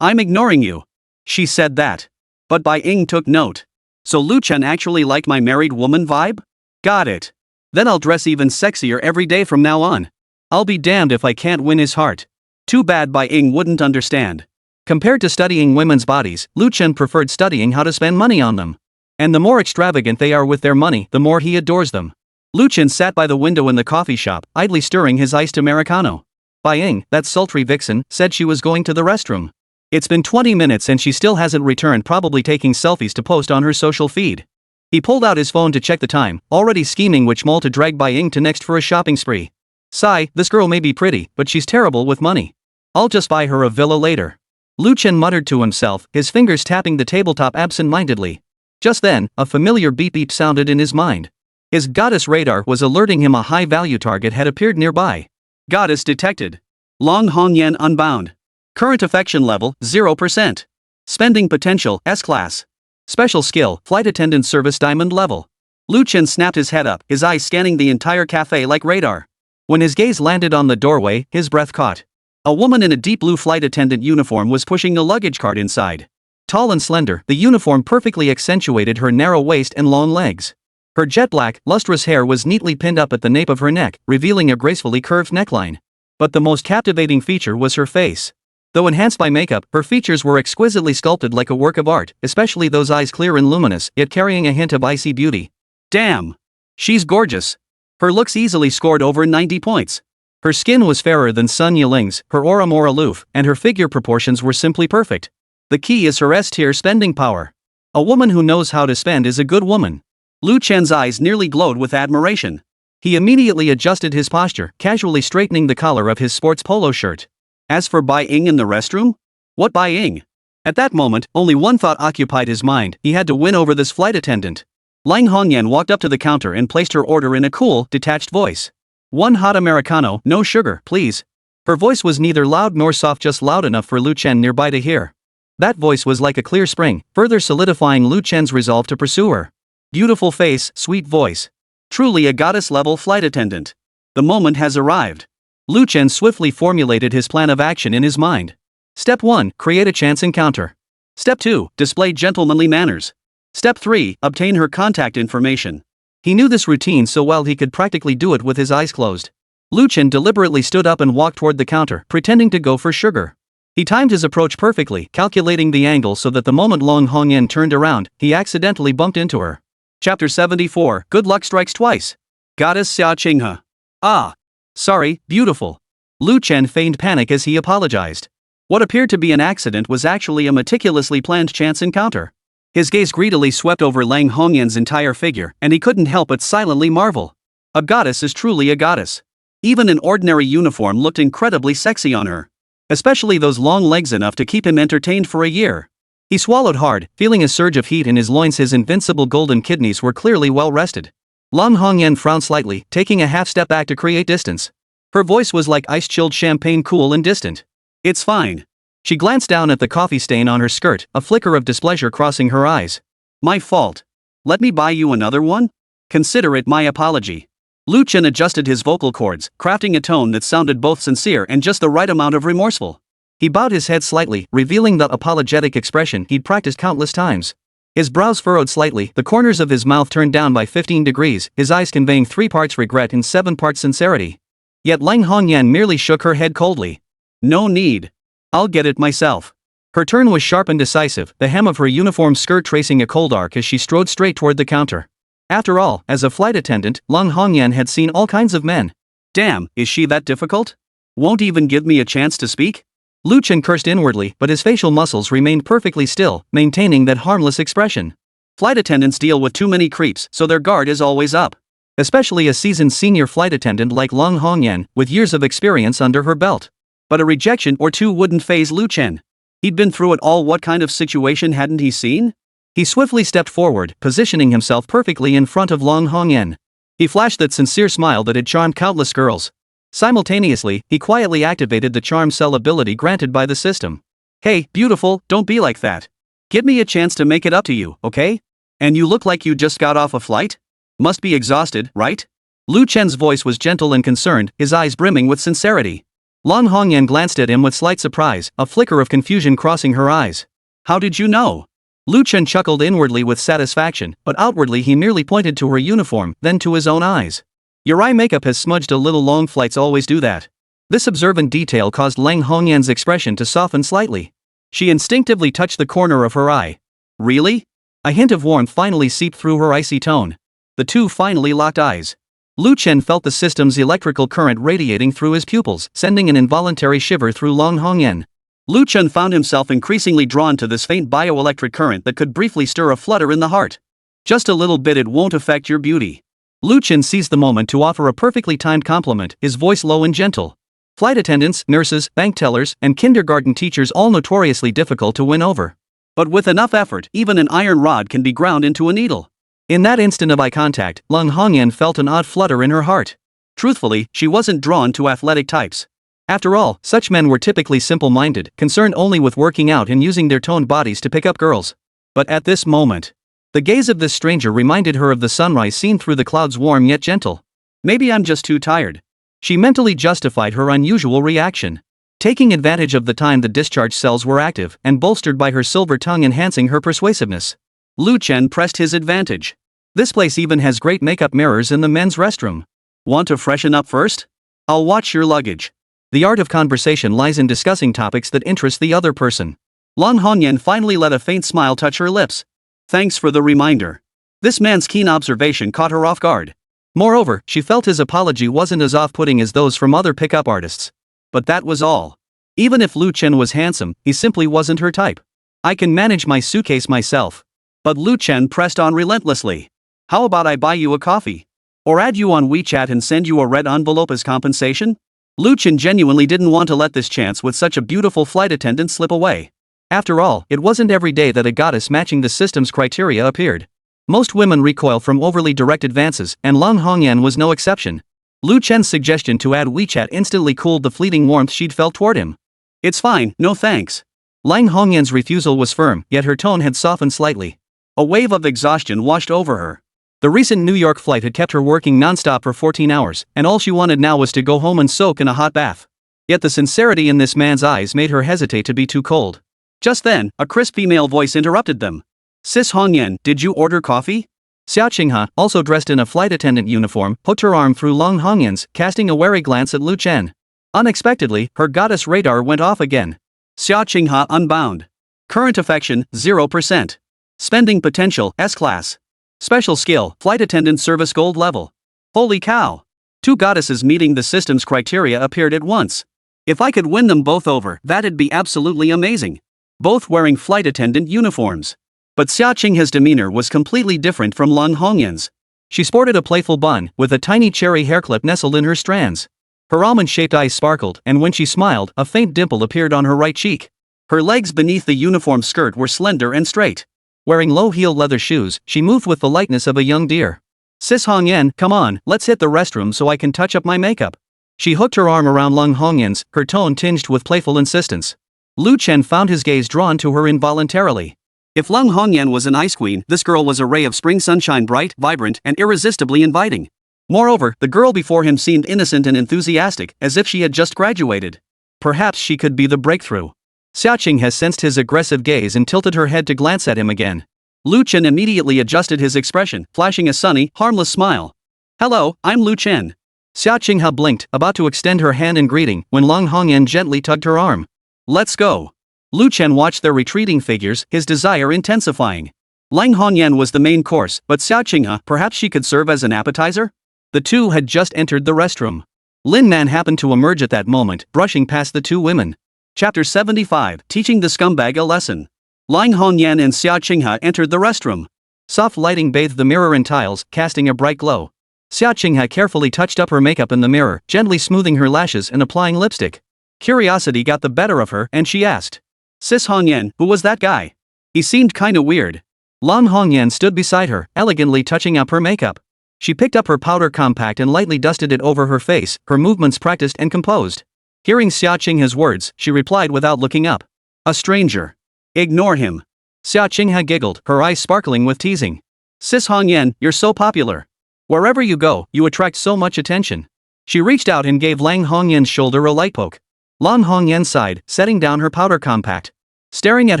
I'm ignoring you. She said that. But Bai Ying took note. So Lu Chen actually liked my married woman vibe? Got it. Then I'll dress even sexier every day from now on. I'll be damned if I can't win his heart. Too bad Bai Ying wouldn't understand. Compared to studying women's bodies, Lu Chen preferred studying how to spend money on them. And the more extravagant they are with their money, the more he adores them. Lu Chen sat by the window in the coffee shop, idly stirring his iced Americano. Bai Ying, that sultry vixen, said she was going to the restroom. It's been 20 minutes and she still hasn't returned, probably taking selfies to post on her social feed. He pulled out his phone to check the time, already scheming which mall to drag Bai Ying to next for a shopping spree. Sigh, this girl may be pretty, but she's terrible with money. I'll just buy her a villa later. Lu Chen muttered to himself, his fingers tapping the tabletop absent-mindedly. Just then, a familiar beep-beep sounded in his mind. His goddess radar was alerting him a high-value target had appeared nearby. Goddess detected. Long Hongyan unbound. Current affection level, 0%. Spending potential, S-class. Special skill, flight attendant service diamond level. Lu Chen snapped his head up, his eyes scanning the entire cafe like radar. When his gaze landed on the doorway, his breath caught. A woman in a deep blue flight attendant uniform was pushing a luggage cart inside. Tall and slender, the uniform perfectly accentuated her narrow waist and long legs. Her jet black, lustrous hair was neatly pinned up at the nape of her neck, revealing a gracefully curved neckline. But the most captivating feature was her face. Though enhanced by makeup, her features were exquisitely sculpted like a work of art, especially those eyes clear and luminous, yet carrying a hint of icy beauty. Damn! She's gorgeous. Her looks easily scored over 90 points. Her skin was fairer than Sun Yiling's, her aura more aloof, and her figure proportions were simply perfect. The key is her S-tier spending power. A woman who knows how to spend is a good woman. Lu Chen's eyes nearly glowed with admiration. He immediately adjusted his posture, casually straightening the collar of his sports polo shirt. As for Bai Ying in the restroom? What Bai Ying? At that moment, only one thought occupied his mind: he had to win over this flight attendant. Lang Hongyan walked up to the counter and placed her order in a cool, detached voice. "One hot Americano, no sugar, please." Her voice was neither loud nor soft, just loud enough for Lu Chen nearby to hear. That voice was like a clear spring, further solidifying Lu Chen's resolve to pursue her. Beautiful face, sweet voice. Truly a goddess-level flight attendant. The moment has arrived. Lu Chen swiftly formulated his plan of action in his mind. Step 1, create a chance encounter. Step 2, display gentlemanly manners. Step 3, obtain her contact information. He knew this routine so well he could practically do it with his eyes closed. Lu Chen deliberately stood up and walked toward the counter, pretending to go for sugar. He timed his approach perfectly, calculating the angle so that the moment Lang Hongyan turned around, he accidentally bumped into her. Chapter 74, Good Luck Strikes Twice. Goddess Xia Qinghe. Ah. Sorry, beautiful. Lu Chen feigned panic as he apologized. What appeared to be an accident was actually a meticulously planned chance encounter. His gaze greedily swept over Lang Hongyan's entire figure, and he couldn't help but silently marvel. A goddess is truly a goddess. Even an ordinary uniform looked incredibly sexy on her. Especially those long legs, enough to keep him entertained for a year. He swallowed hard, feeling a surge of heat in his loins. His invincible golden kidneys were clearly well rested. Lang Hongyan frowned slightly, taking a half step back to create distance. Her voice was like ice-chilled champagne, cool and distant. It's fine. She glanced down at the coffee stain on her skirt, a flicker of displeasure crossing her eyes. My fault. Let me buy you another one? Consider it my apology. Lu Chen adjusted his vocal cords, crafting a tone that sounded both sincere and just the right amount of remorseful. He bowed his head slightly, revealing that apologetic expression he'd practiced countless times. His brows furrowed slightly, the corners of his mouth turned down by 15 degrees, his eyes conveying 3 parts regret and 7 parts sincerity. Yet Lang Hongyan merely shook her head coldly. No need. I'll get it myself. Her turn was sharp and decisive, the hem of her uniform skirt tracing a cold arc as she strode straight toward the counter. After all, as a flight attendant, Lang Hongyan had seen all kinds of men. Damn, is she that difficult? Won't even give me a chance to speak? Lu Chen cursed inwardly, but his facial muscles remained perfectly still, maintaining that harmless expression. Flight attendants deal with too many creeps, so their guard is always up. Especially a seasoned senior flight attendant like Lang Hongyan, with years of experience under her belt. But a rejection or two wouldn't faze Lu Chen. He'd been through it all. What kind of situation hadn't he seen? He swiftly stepped forward, positioning himself perfectly in front of Lang Hongyan. He flashed that sincere smile that had charmed countless girls. Simultaneously, he quietly activated the charm cell ability granted by the system. Hey, beautiful, don't be like that. Give me a chance to make it up to you, okay? And you look like you just got off a flight? Must be exhausted, right? Lu Chen's voice was gentle and concerned, his eyes brimming with sincerity. Lang Hongyan glanced at him with slight surprise, a flicker of confusion crossing her eyes. How did you know? Lu Chen chuckled inwardly with satisfaction, but outwardly he merely pointed to her uniform, then to his own eyes. Your eye makeup has smudged a little. Long flights always do that. This observant detail caused Lang Hongyan's expression to soften slightly. She instinctively touched the corner of her eye. Really? A hint of warmth finally seeped through her icy tone. The two finally locked eyes. Lu Chen felt the system's electrical current radiating through his pupils, sending an involuntary shiver through Lang Hongyan. Lu Chen found himself increasingly drawn to this faint bioelectric current that could briefly stir a flutter in the heart. Just a little bit, it won't affect your beauty. Lu Chen seized the moment to offer a perfectly timed compliment, his voice low and gentle. Flight attendants, nurses, bank tellers, and kindergarten teachers all notoriously difficult to win over. But with enough effort, even an iron rod can be ground into a needle. In that instant of eye contact, Lang Hongyan felt an odd flutter in her heart. Truthfully, she wasn't drawn to athletic types. After all, such men were typically simple-minded, concerned only with working out and using their toned bodies to pick up girls. But at this moment, the gaze of this stranger reminded her of the sunrise seen through the clouds, warm yet gentle. Maybe I'm just too tired. She mentally justified her unusual reaction. Taking advantage of the time the discharge cells were active, and bolstered by her silver tongue enhancing her persuasiveness, Lu Chen pressed his advantage. This place even has great makeup mirrors in the men's restroom. Want to freshen up first? I'll watch your luggage. The art of conversation lies in discussing topics that interest the other person. Lan Hongyan finally let a faint smile touch her lips. Thanks for the reminder. This man's keen observation caught her off guard. Moreover, she felt his apology wasn't as off-putting as those from other pickup artists. But that was all. Even if Lu Chen was handsome, he simply wasn't her type. I can manage my suitcase myself. But Lu Chen pressed on relentlessly. How about I buy you a coffee? Or add you on WeChat and send you a red envelope as compensation? Lu Chen genuinely didn't want to let this chance with such a beautiful flight attendant slip away. After all, it wasn't every day that a goddess matching the system's criteria appeared. Most women recoil from overly direct advances, and Lan Hongyan was no exception. Lu Chen's suggestion to add WeChat instantly cooled the fleeting warmth she'd felt toward him. It's fine, no thanks. Lan Hongyan's refusal was firm, yet her tone had softened slightly. A wave of exhaustion washed over her. The recent New York flight had kept her working non-stop for 14 hours, and all she wanted now was to go home and soak in a hot bath. Yet the sincerity in this man's eyes made her hesitate to be too cold. Just then, a crisp female voice interrupted them. Sis Hongyan, did you order coffee? Xia Qinghe, also dressed in a flight attendant uniform, poked her arm through Lan Hongyan's, casting a wary glance at Lu Chen. Unexpectedly, her goddess radar went off again. Xia Qinghe unbound. Current affection, 0%. Spending potential, S-class. Special skill, flight attendant service gold level. Holy cow. Two goddesses meeting the system's criteria appeared at once. If I could win them both over, that'd be absolutely amazing. Both wearing flight attendant uniforms. But Xia Qinghe's demeanor was completely different from Lan Hongyan's. She sported a playful bun, with a tiny cherry hairclip nestled in her strands. Her almond-shaped eyes sparkled, and when she smiled, a faint dimple appeared on her right cheek. Her legs beneath the uniform skirt were slender and straight. Wearing low-heeled leather shoes, she moved with the lightness of a young deer. Sis Hongyan, come on, let's hit the restroom so I can touch up my makeup. She hooked her arm around Lan Hongyan's, her tone tinged with playful insistence. Lu Chen found his gaze drawn to her involuntarily. If Lan Hongyan was an ice queen, this girl was a ray of spring sunshine, bright, vibrant, and irresistibly inviting. Moreover, the girl before him seemed innocent and enthusiastic, as if she had just graduated. Perhaps she could be the breakthrough. Xia Qinghe sensed his aggressive gaze and tilted her head to glance at him again. Lu Chen immediately adjusted his expression, flashing a sunny, harmless smile. Hello, I'm Lu Chen. Xia Qinghe blinked, about to extend her hand in greeting, when Lan Hongyan gently tugged her arm. Let's go. Lu Chen watched their retreating figures, his desire intensifying. Lan Hongyan was the main course, but Xia Qinghe, perhaps she could serve as an appetizer? The two had just entered the restroom. Lin Man happened to emerge at that moment, brushing past the two women. Chapter 75, Teaching the Scumbag a Lesson. Lan Hongyan and Xia Qinghe entered the restroom. Soft lighting bathed the mirror and tiles, casting a bright glow. Xia Qinghe carefully touched up her makeup in the mirror, gently smoothing her lashes and applying lipstick. Curiosity got the better of her, and she asked. Sis Hongyan, who was that guy? He seemed kinda weird. Lan Hongyan stood beside her, elegantly touching up her makeup. She picked up her powder compact and lightly dusted it over her face, her movements practiced and composed. Hearing Xia Qinghe's words, she replied without looking up. A stranger. Ignore him. Xia Qinghe giggled, her eyes sparkling with teasing. Sis Hongyan, you're so popular. Wherever you go, you attract so much attention. She reached out and gave Lan Hongyan's shoulder a light poke. Lan Hongyan sighed, setting down her powder compact. Staring at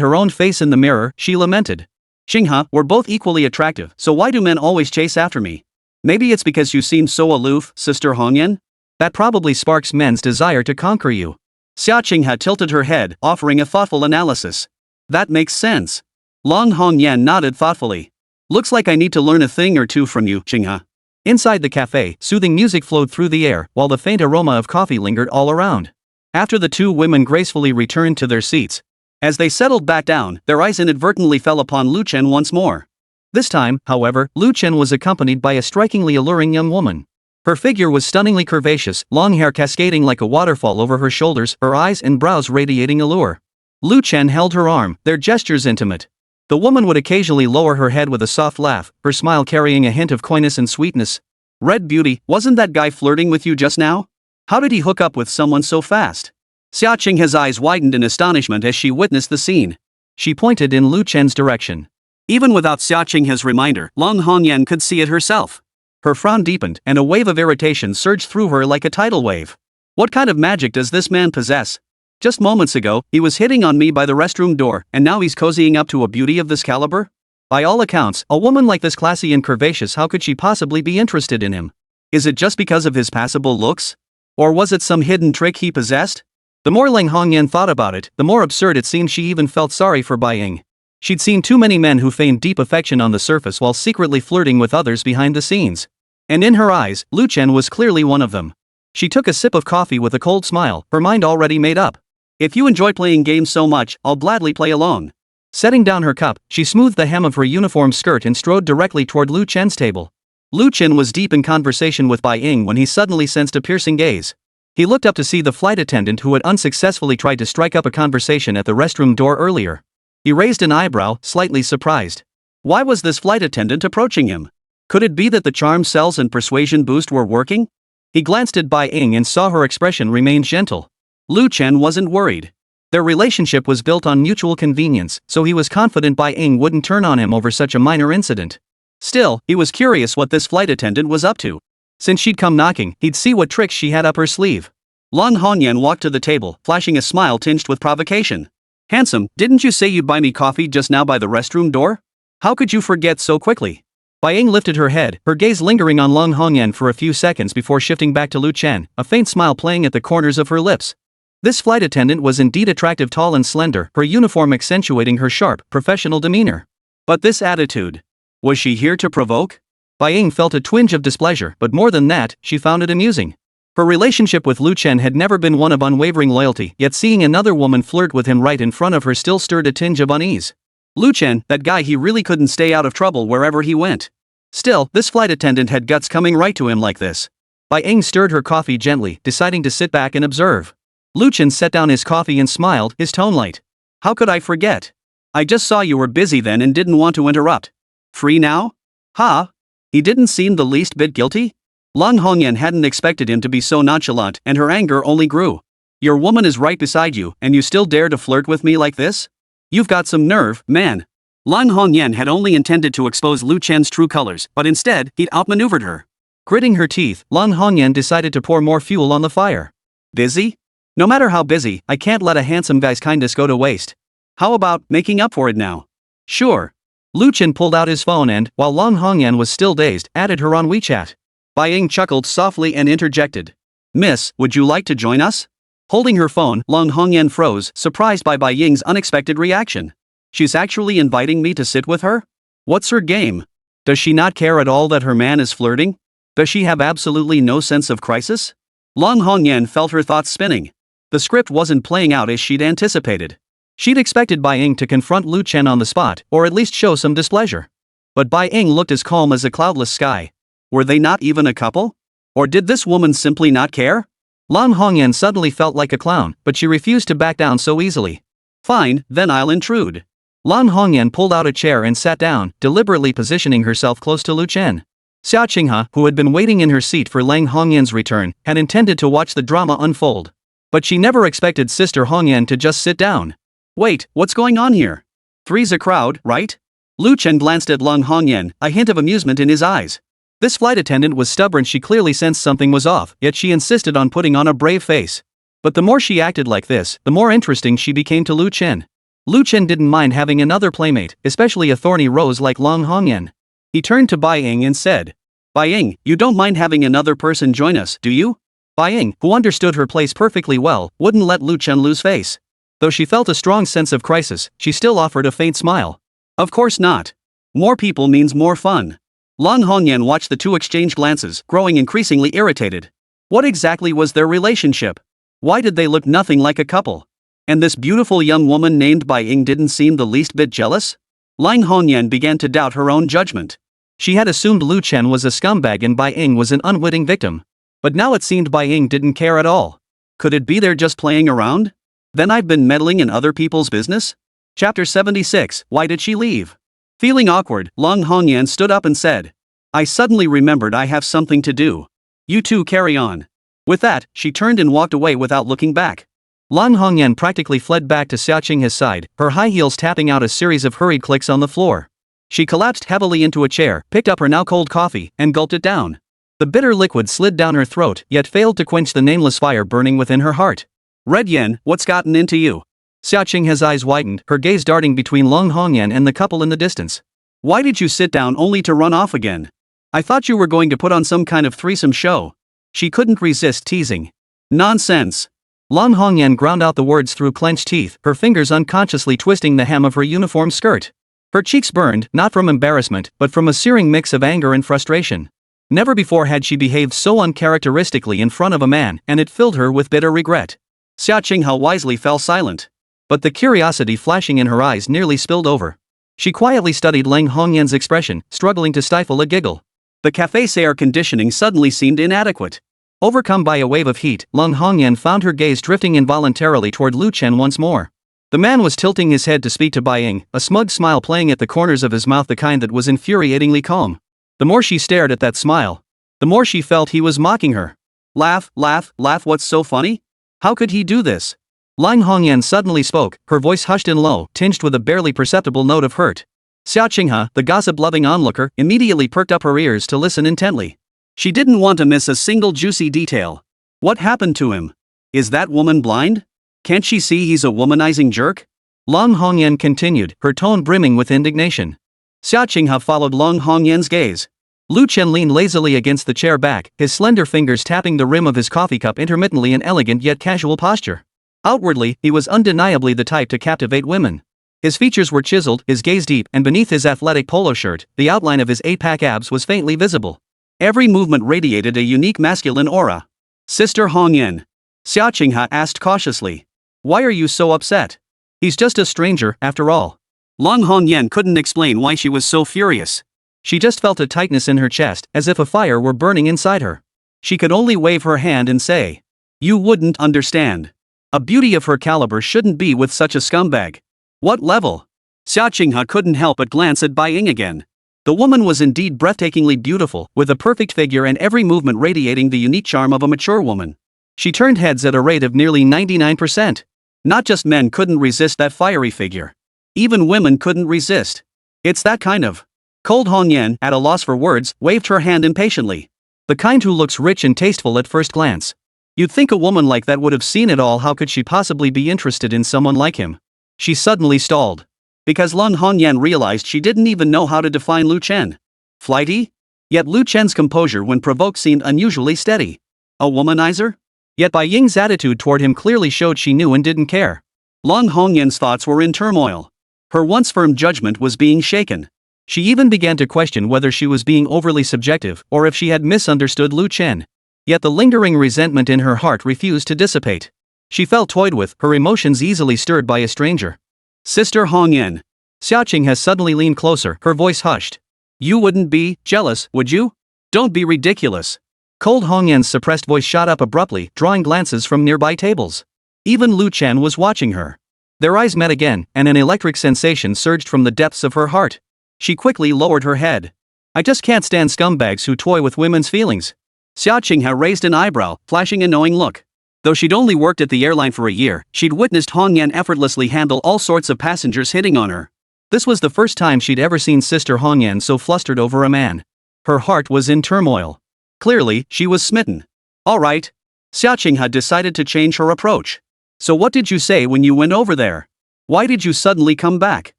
her own face in the mirror, she lamented. Qinghe, we're both equally attractive, so why do men always chase after me? Maybe it's because you seem so aloof, Sister Hongyan? That probably sparks men's desire to conquer you. Xia Qinghe tilted her head, offering a thoughtful analysis. That makes sense. Lan Hongyan nodded thoughtfully. Looks like I need to learn a thing or two from you, Qinghe. Inside the cafe, soothing music flowed through the air, while the faint aroma of coffee lingered all around. After the two women gracefully returned to their seats. As they settled back down, their eyes inadvertently fell upon Lu Chen once more. This time, however, Lu Chen was accompanied by a strikingly alluring young woman. Her figure was stunningly curvaceous, long hair cascading like a waterfall over her shoulders, her eyes and brows radiating allure. Lu Chen held her arm, their gestures intimate. The woman would occasionally lower her head with a soft laugh, her smile carrying a hint of coyness and sweetness. Red Beauty, wasn't that guy flirting with you just now? How did he hook up with someone so fast? Xia Qinghe's eyes widened in astonishment as she witnessed the scene. She pointed in Lu Chen's direction. Even without Xia Qinghe's reminder, Lan Hongyan could see it herself. Her frown deepened, and a wave of irritation surged through her like a tidal wave. What kind of magic does this man possess? Just moments ago, he was hitting on me by the restroom door, and now he's cozying up to a beauty of this caliber? By all accounts, a woman like this classy and curvaceous, how could she possibly be interested in him? Is it just because of his passable looks? Or was it some hidden trick he possessed? The more Lang Hongyan thought about it, the more absurd it seemed. She even felt sorry for Bai Ying. She'd seen too many men who feigned deep affection on the surface while secretly flirting with others behind the scenes. And in her eyes, Lu Chen was clearly one of them. She took a sip of coffee with a cold smile, her mind already made up. If you enjoy playing games so much, I'll gladly play along. Setting down her cup, she smoothed the hem of her uniform skirt and strode directly toward Lu Chen's table. Lu Chen was deep in conversation with Bai Ying when he suddenly sensed a piercing gaze. He looked up to see the flight attendant who had unsuccessfully tried to strike up a conversation at the restroom door earlier. He raised an eyebrow, slightly surprised. Why was this flight attendant approaching him? Could it be that the charm cells and persuasion boost were working? He glanced at Bai Ying and saw her expression remained gentle. Lu Chen wasn't worried. Their relationship was built on mutual convenience, so he was confident Bai Ying wouldn't turn on him over such a minor incident. Still, he was curious what this flight attendant was up to. Since she'd come knocking, he'd see what tricks she had up her sleeve. Lan Hongyan walked to the table, flashing a smile tinged with provocation. Handsome, didn't you say you'd buy me coffee just now by the restroom door? How could you forget so quickly? Bai Ying lifted her head, her gaze lingering on Lan Hongyan for a few seconds before shifting back to Lu Chen, a faint smile playing at the corners of her lips. This flight attendant was indeed attractive, tall and slender, her uniform accentuating her sharp, professional demeanor. But this attitude. Was she here to provoke? Bai Ying felt a twinge of displeasure, but more than that, she found it amusing. Her relationship with Lu Chen had never been one of unwavering loyalty, yet seeing another woman flirt with him right in front of her still stirred a tinge of unease. Lu Chen, that guy, he really couldn't stay out of trouble wherever he went. Still, this flight attendant had guts coming right to him like this. Bai Ying stirred her coffee gently, deciding to sit back and observe. Lu Chen set down his coffee and smiled, his tone light. How could I forget? I just saw you were busy then and didn't want to interrupt. Free now? Ha? He didn't seem the least bit guilty? Lan Hongyan hadn't expected him to be so nonchalant, and her anger only grew. Your woman is right beside you, and you still dare to flirt with me like this? You've got some nerve, man. Lan Hongyan had only intended to expose Lu Chen's true colors, but instead, he'd outmaneuvered her. Gritting her teeth, Lan Hongyan decided to pour more fuel on the fire. Busy? No matter how busy, I can't let a handsome guy's kindness go to waste. How about making up for it now? Sure. Lu Chen pulled out his phone and, while Lan Hongyan was still dazed, added her on WeChat. Bai Ying chuckled softly and interjected. Miss, would you like to join us? Holding her phone, Lan Hongyan froze, surprised by Bai Ying's unexpected reaction. She's actually inviting me to sit with her? What's her game? Does she not care at all that her man is flirting? Does she have absolutely no sense of crisis? Lan Hongyan felt her thoughts spinning. The script wasn't playing out as she'd anticipated. She'd expected Bai Ying to confront Lu Chen on the spot, or at least show some displeasure. But Bai Ying looked as calm as a cloudless sky. Were they not even a couple? Or did this woman simply not care? Lan Hongyan suddenly felt like a clown, but she refused to back down so easily. Fine, then I'll intrude. Lan Hongyan pulled out a chair and sat down, deliberately positioning herself close to Lu Chen. Xia Qinghe, who had been waiting in her seat for Lang Hongyan's return, had intended to watch the drama unfold. But she never expected Sister Hongyan to just sit down. Wait, what's going on here? Three's a crowd, right? Lu Chen glanced at Lang Hongyan, a hint of amusement in his eyes. This flight attendant was stubborn. She clearly sensed something was off, yet she insisted on putting on a brave face. But the more she acted like this, the more interesting she became to Lu Chen. Lu Chen didn't mind having another playmate, especially a thorny rose like Lang Hongyan. He turned to Bai Ying and said, Bai Ying, you don't mind having another person join us, do you? Bai Ying, who understood her place perfectly well, wouldn't let Lu Chen lose face. Though she felt a strong sense of crisis, she still offered a faint smile. Of course not. More people means more fun. Lan Hongyan watched the two exchange glances, growing increasingly irritated. What exactly was their relationship? Why did they look nothing like a couple? And this beautiful young woman named Bai Ying didn't seem the least bit jealous? Lan Hongyan began to doubt her own judgment. She had assumed Lu Chen was a scumbag and Bai Ying was an unwitting victim. But now it seemed Bai Ying didn't care at all. Could it be they're just playing around? Then I've been meddling in other people's business? Chapter 76, Why did she leave? Feeling awkward, Lang Hongyan stood up and said, I suddenly remembered I have something to do. You two carry on. With that, she turned and walked away without looking back. Lang Hongyan practically fled back to Xia Qinghe's side, her high heels tapping out a series of hurried clicks on the floor. She collapsed heavily into a chair, picked up her now cold coffee, and gulped it down. The bitter liquid slid down her throat, yet failed to quench the nameless fire burning within her heart. Red Yen, what's gotten into you? Xia Qinghe's eyes widened, her gaze darting between Lang Hongyan and the couple in the distance. Why did you sit down only to run off again? I thought you were going to put on some kind of threesome show. She couldn't resist teasing. Nonsense. Lan Hongyan ground out the words through clenched teeth, her fingers unconsciously twisting the hem of her uniform skirt. Her cheeks burned, not from embarrassment, but from a searing mix of anger and frustration. Never before had she behaved so uncharacteristically in front of a man, and it filled her with bitter regret. Xia Qinghe wisely fell silent. But the curiosity flashing in her eyes nearly spilled over. She quietly studied Lan Hongyan's expression, struggling to stifle a giggle. The cafe's air conditioning suddenly seemed inadequate. Overcome by a wave of heat, Lan Hongyan found her gaze drifting involuntarily toward Lu Chen once more. The man was tilting his head to speak to Bai Ying, a smug smile playing at the corners of his mouth, the kind that was infuriatingly calm. The more she stared at that smile, the more she felt he was mocking her. Laugh, laugh, laugh, what's so funny? How could he do this? Lan Hongyan suddenly spoke, her voice hushed and low, tinged with a barely perceptible note of hurt. Xia Qinghe, the gossip-loving onlooker, immediately perked up her ears to listen intently. She didn't want to miss a single juicy detail. What happened to him? Is that woman blind? Can't she see he's a womanizing jerk? Lan Hongyan continued, her tone brimming with indignation. Xia Qinghe followed Lan Hongyan's gaze. Lu Chen leaned lazily against the chair back, his slender fingers tapping the rim of his coffee cup intermittently in elegant yet casual posture. Outwardly, he was undeniably the type to captivate women. His features were chiseled, his gaze deep, and beneath his athletic polo shirt, the outline of his 8-pack abs was faintly visible. Every movement radiated a unique masculine aura. Sister Hongyan. Xia Qinghe asked cautiously. Why are you so upset? He's just a stranger, after all. Lan Hongyan couldn't explain why she was so furious. She just felt a tightness in her chest, as if a fire were burning inside her. She could only wave her hand and say, "You wouldn't understand. A beauty of her caliber shouldn't be with such a scumbag." What level? Xia Qinghe couldn't help but glance at Bai Ying again. The woman was indeed breathtakingly beautiful, with a perfect figure and every movement radiating the unique charm of a mature woman. She turned heads at a rate of nearly 99%. Not just men couldn't resist that fiery figure. Even women couldn't resist. It's that kind of. Cold Hongyan, at a loss for words, waved her hand impatiently. The kind who looks rich and tasteful at first glance. You'd think a woman like that would have seen it all. How could she possibly be interested in someone like him? She suddenly stalled. Because Lan Hongyan realized she didn't even know how to define Lu Chen. Flighty? Yet Lu Chen's composure when provoked seemed unusually steady. A womanizer? Yet Bai Ying's attitude toward him clearly showed she knew and didn't care. Lan Hongyan's thoughts were in turmoil. Her once firm judgment was being shaken. She even began to question whether she was being overly subjective or if she had misunderstood Lu Chen. Yet the lingering resentment in her heart refused to dissipate. She felt toyed with, her emotions easily stirred by a stranger. Sister Hongyan. Xia Qinghe suddenly leaned closer, her voice hushed. You wouldn't be jealous, would you? Don't be ridiculous. Cold Hongyan's suppressed voice shot up abruptly, drawing glances from nearby tables. Even Lu Chen was watching her. Their eyes met again, and an electric sensation surged from the depths of her heart. She quickly lowered her head. I just can't stand scumbags who toy with women's feelings. Xia Qinghe raised an eyebrow, flashing a knowing look. Though she'd only worked at the airline for a year, she'd witnessed Hongyan effortlessly handle all sorts of passengers hitting on her. This was the first time she'd ever seen Sister Hongyan so flustered over a man. Her heart was in turmoil. Clearly, she was smitten. All right. Xia Qinghe decided to change her approach. So what did you say when you went over there? Why did you suddenly come back?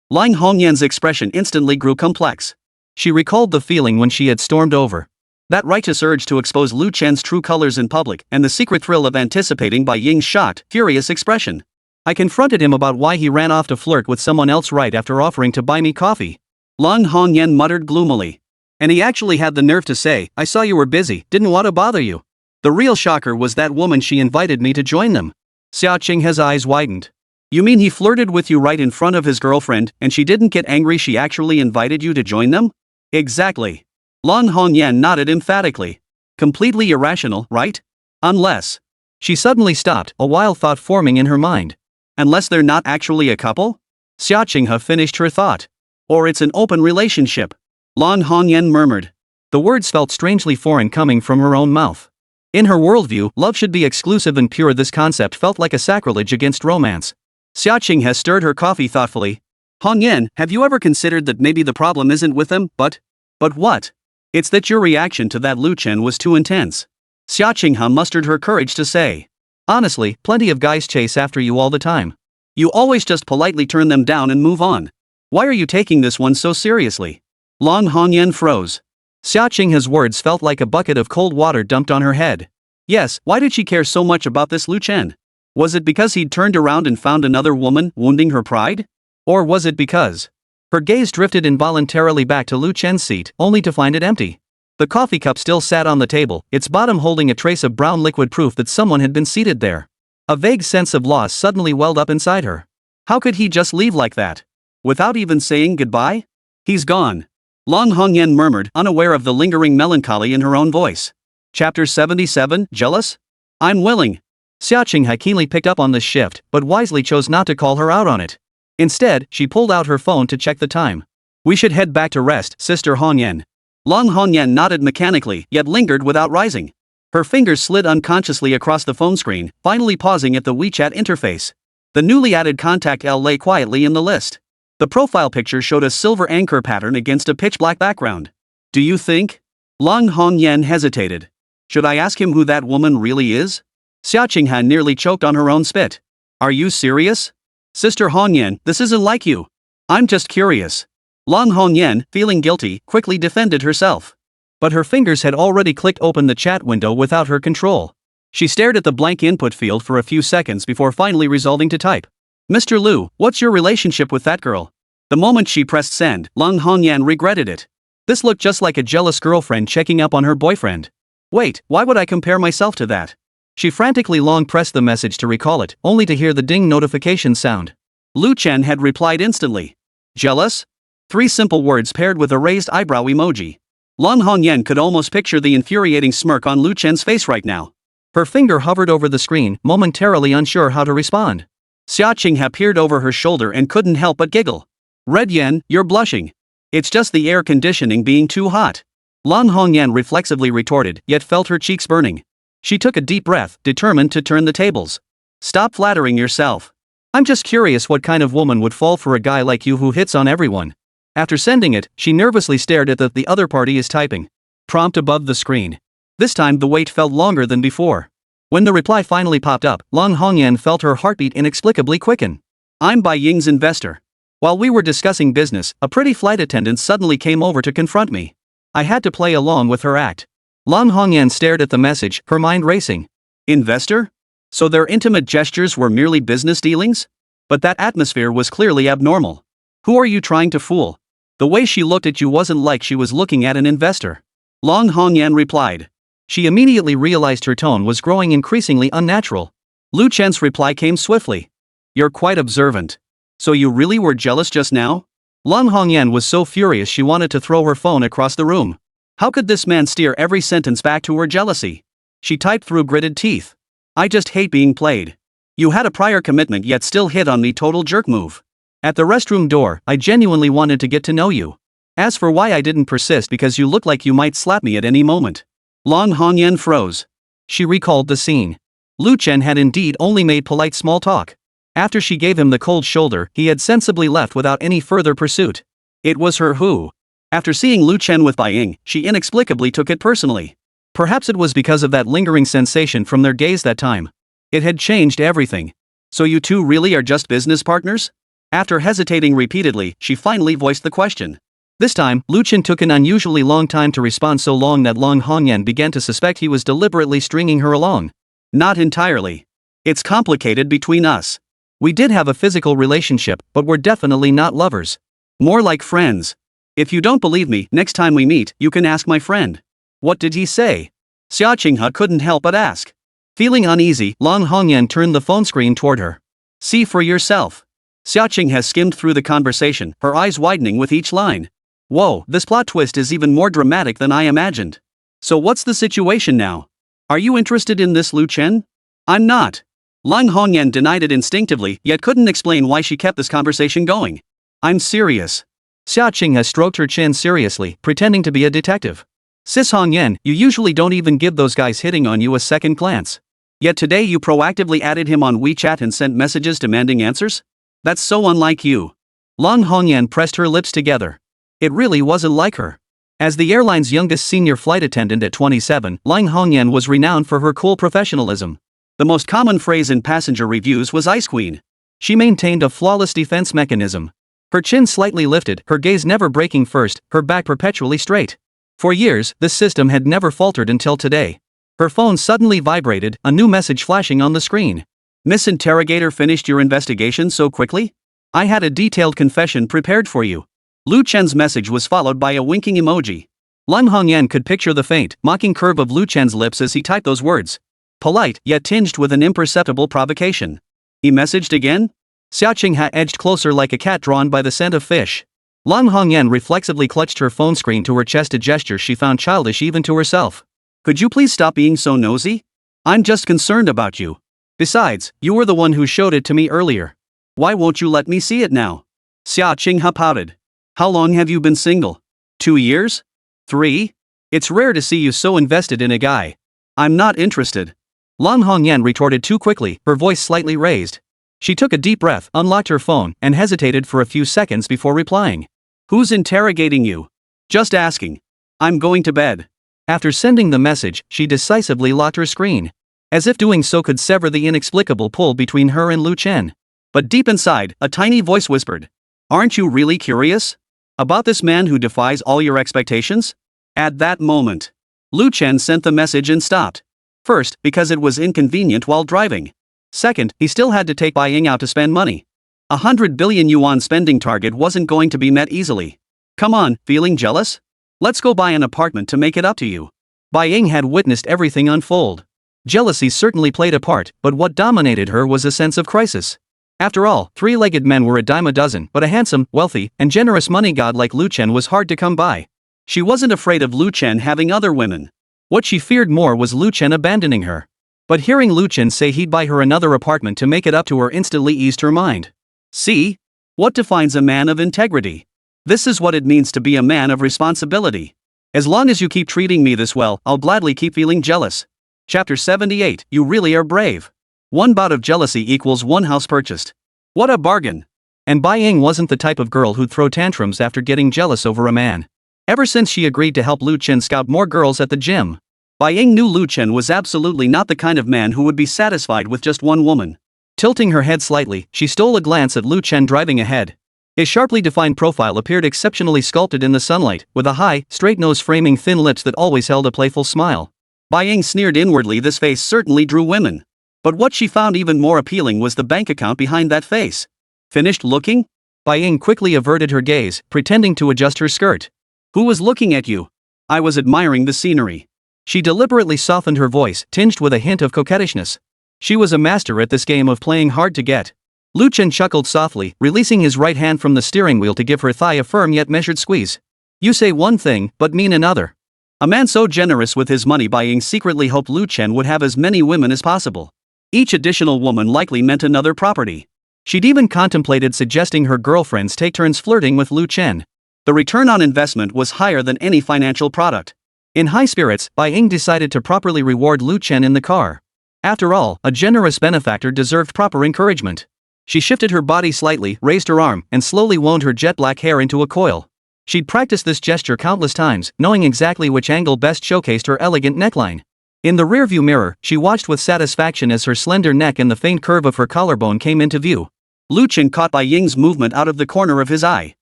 Lan Hongyan's expression instantly grew complex. She recalled the feeling when she had stormed over. That righteous urge to expose Lu Chen's true colors in public, and the secret thrill of anticipating Bai Ying's shocked, furious expression. I confronted him about why he ran off to flirt with someone else right after offering to buy me coffee. Lan Hongyan muttered gloomily. And he actually had the nerve to say, I saw you were busy, didn't want to bother you. The real shocker was that woman she invited me to join them. Xia Qinghe's eyes widened. You mean he flirted with you right in front of his girlfriend, and she didn't get angry she actually invited you to join them? Exactly. Lan Hongyan nodded emphatically. Completely irrational, right? Unless. She suddenly stopped, a wild thought forming in her mind. Unless they're not actually a couple? Xia Qinghe finished her thought. Or it's an open relationship. Lan Hongyan murmured. The words felt strangely foreign coming from her own mouth. In her worldview, love should be exclusive and pure. This concept felt like a sacrilege against romance. Xia Qinghe stirred her coffee thoughtfully. Hongyan, have you ever considered that maybe the problem isn't with them, but what? It's that your reaction to that Lu Chen was too intense. Xia Qinghe mustered her courage to say. Honestly, plenty of guys chase after you all the time. You always just politely turn them down and move on. Why are you taking this one so seriously? Long Hongyan froze. Xia Qinghe's words felt like a bucket of cold water dumped on her head. Yes, why did she care so much about this Lu Chen? Was it because he'd turned around and found another woman, wounding her pride? Or was it because her gaze drifted involuntarily back to Lu Chen's seat, only to find it empty? The coffee cup still sat on the table, its bottom holding a trace of brown liquid, proof that someone had been seated there. A vague sense of loss suddenly welled up inside her. How could he just leave like that? Without even saying goodbye? He's gone. Long Hongyan murmured, unaware of the lingering melancholy in her own voice. Chapter 77, Jealous? I'm willing. Xia Qinghe keenly picked up on this shift, but wisely chose not to call her out on it. Instead, she pulled out her phone to check the time. We should head back to rest, Sister Hongyan. Long Hongyan nodded mechanically, yet lingered without rising. Her fingers slid unconsciously across the phone screen, finally pausing at the WeChat interface. The newly added contact L lay quietly in the list. The profile picture showed a silver anchor pattern against a pitch-black background. Do you think? Long Hongyan hesitated. Should I ask him who that woman really is? Xia Qinghe nearly choked on her own spit. Are you serious? Sister Hongyan, this isn't like you. I'm just curious. Long Hongyan, feeling guilty, quickly defended herself. But her fingers had already clicked open the chat window without her control. She stared at the blank input field for a few seconds before finally resolving to type. Mr. Lu, what's your relationship with that girl? The moment she pressed send, Long Hongyan regretted it. This looked just like a jealous girlfriend checking up on her boyfriend. Wait, why would I compare myself to that? She frantically long pressed the message to recall it, only to hear the ding notification sound. Lu Chen had replied instantly. Jealous? 3 simple words paired with a raised eyebrow emoji. Long Hongyan could almost picture the infuriating smirk on Lu Chen's face right now. Her finger hovered over the screen, momentarily unsure how to respond. Xia Qinghe peered over her shoulder and couldn't help but giggle. Red Yen, you're blushing. It's just the air conditioning being too hot. Long Hongyan reflexively retorted, yet felt her cheeks burning. She took a deep breath, determined to turn the tables. Stop flattering yourself. I'm just curious what kind of woman would fall for a guy like you who hits on everyone. After sending it, she nervously stared at the other party is typing. Prompt above the screen. This time the wait felt longer than before. When the reply finally popped up, Long Hongyan felt her heartbeat inexplicably quicken. I'm Bai Ying's investor. While we were discussing business, a pretty flight attendant suddenly came over to confront me. I had to play along with her act. Long Hongyan stared at the message, her mind racing. Investor? So their intimate gestures were merely business dealings? But that atmosphere was clearly abnormal. Who are you trying to fool? The way she looked at you wasn't like she was looking at an investor. Long Hongyan replied. She immediately realized her tone was growing increasingly unnatural. Lu Chen's reply came swiftly. You're quite observant. So you really were jealous just now? Long Hongyan was so furious she wanted to throw her phone across the room. How could this man steer every sentence back to her jealousy? She typed through gritted teeth. I just hate being played. You had a prior commitment yet still hit on me, total jerk move. At the restroom door, I genuinely wanted to get to know you. As for why I didn't persist, because you look like you might slap me at any moment. Long Hongyan froze. She recalled the scene. Lu Chen had indeed only made polite small talk. After she gave him the cold shoulder, he had sensibly left without any further pursuit. It was her who. After seeing Lu Chen with Bai Ying, she inexplicably took it personally. Perhaps it was because of that lingering sensation from their gaze that time. It had changed everything. So you two really are just business partners? After hesitating repeatedly, she finally voiced the question. This time, Lu Chen took an unusually long time to respond, so long that Long Hongyan began to suspect he was deliberately stringing her along. Not entirely. It's complicated between us. We did have a physical relationship, but we're definitely not lovers. More like friends. If you don't believe me, next time we meet, you can ask my friend. What did he say? Xia Qinghe couldn't help but ask. Feeling uneasy, Long Hongyan turned the phone screen toward her. See for yourself. Xia Qinghe skimmed through the conversation, her eyes widening with each line. Whoa, this plot twist is even more dramatic than I imagined. So what's the situation now? Are you interested in this Lu Chen? I'm not. Long Hongyan denied it instinctively, yet couldn't explain why she kept this conversation going. I'm serious. Xia Qinghe stroked her chin seriously, pretending to be a detective. Sis Hongyan, you usually don't even give those guys hitting on you a second glance. Yet today you proactively added him on WeChat and sent messages demanding answers? That's so unlike you. Long Hongyan pressed her lips together. It really wasn't like her. As the airline's youngest senior flight attendant at 27, Long Hongyan was renowned for her cool professionalism. The most common phrase in passenger reviews was Ice Queen. She maintained a flawless defense mechanism. Her chin slightly lifted, her gaze never breaking first, her back perpetually straight. For years, this system had never faltered until today. Her phone suddenly vibrated, a new message flashing on the screen. Miss Interrogator, finished your investigation so quickly? I had a detailed confession prepared for you. Lu Chen's message was followed by a winking emoji. Lan Hongyan could picture the faint, mocking curve of Lu Chen's lips as he typed those words. Polite, yet tinged with an imperceptible provocation. He messaged again? Xiaoqing had edged closer like a cat drawn by the scent of fish. Lan Hongyan reflexively clutched her phone screen to her chest, a gesture she found childish even to herself. Could you please stop being so nosy? I'm just concerned about you. Besides, you were the one who showed it to me earlier. Why won't you let me see it now? Xiaoqing pouted. How long have you been single? 2 years? 3? It's rare to see you so invested in a guy. I'm not interested. Lan Hongyan retorted too quickly, her voice slightly raised. She took a deep breath, unlocked her phone, and hesitated for a few seconds before replying. Who's interrogating you? Just asking. I'm going to bed. After sending the message, she decisively locked her screen. As if doing so could sever the inexplicable pull between her and Lu Chen. But deep inside, a tiny voice whispered. Aren't you really curious? About this man who defies all your expectations? At that moment, Lu Chen sent the message and stopped. First, because it was inconvenient while driving. Second, he still had to take Bai Ying out to spend money. 100 billion yuan spending target wasn't going to be met easily. Come on, feeling jealous? Let's go buy an apartment to make it up to you. Bai Ying had witnessed everything unfold. Jealousy certainly played a part, but what dominated her was a sense of crisis. After all, three-legged men were a dime a dozen, but a handsome, wealthy, and generous money god like Lu Chen was hard to come by. She wasn't afraid of Lu Chen having other women. What she feared more was Lu Chen abandoning her. But hearing Lu Chen say he'd buy her another apartment to make it up to her instantly eased her mind. See? What defines a man of integrity? This is what it means to be a man of responsibility. As long as you keep treating me this well, I'll gladly keep feeling jealous. Chapter 78, You Really Are Brave. 1 bout of jealousy equals 1 house purchased. What a bargain. And Bai Ying wasn't the type of girl who'd throw tantrums after getting jealous over a man. Ever since she agreed to help Lu Chen scout more girls at the gym, Bai Ying knew Lu Chen was absolutely not the kind of man who would be satisfied with just one woman. Tilting her head slightly, she stole a glance at Lu Chen driving ahead. His sharply defined profile appeared exceptionally sculpted in the sunlight, with a high, straight nose framing thin lips that always held a playful smile. Bai Ying sneered inwardly. This face certainly drew women. But what she found even more appealing was the bank account behind that face. Finished looking? Bai Ying quickly averted her gaze, pretending to adjust her skirt. Who was looking at you? I was admiring the scenery. She deliberately softened her voice, tinged with a hint of coquettishness. She was a master at this game of playing hard to get. Lu Chen chuckled softly, releasing his right hand from the steering wheel to give her thigh a firm yet measured squeeze. You say one thing, but mean another. A man so generous with his money, Bai Ying secretly hoped Lu Chen would have as many women as possible. Each additional woman likely meant another property. She'd even contemplated suggesting her girlfriends take turns flirting with Lu Chen. The return on investment was higher than any financial product. In high spirits, Bai Ying decided to properly reward Lu Chen in the car. After all, a generous benefactor deserved proper encouragement. She shifted her body slightly, raised her arm, and slowly wound her jet black hair into a coil. She'd practiced this gesture countless times, knowing exactly which angle best showcased her elegant neckline. In the rearview mirror, she watched with satisfaction as her slender neck and the faint curve of her collarbone came into view. Lu Chen caught Bai Ying's movement out of the corner of his eye.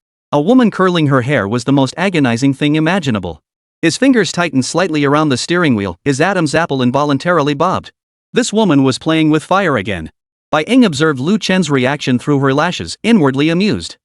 A woman curling her hair was the most agonizing thing imaginable. His fingers tightened slightly around the steering wheel, his Adam's apple involuntarily bobbed. This woman was playing with fire again. Bai Ying observed Lu Chen's reaction through her lashes, inwardly amused.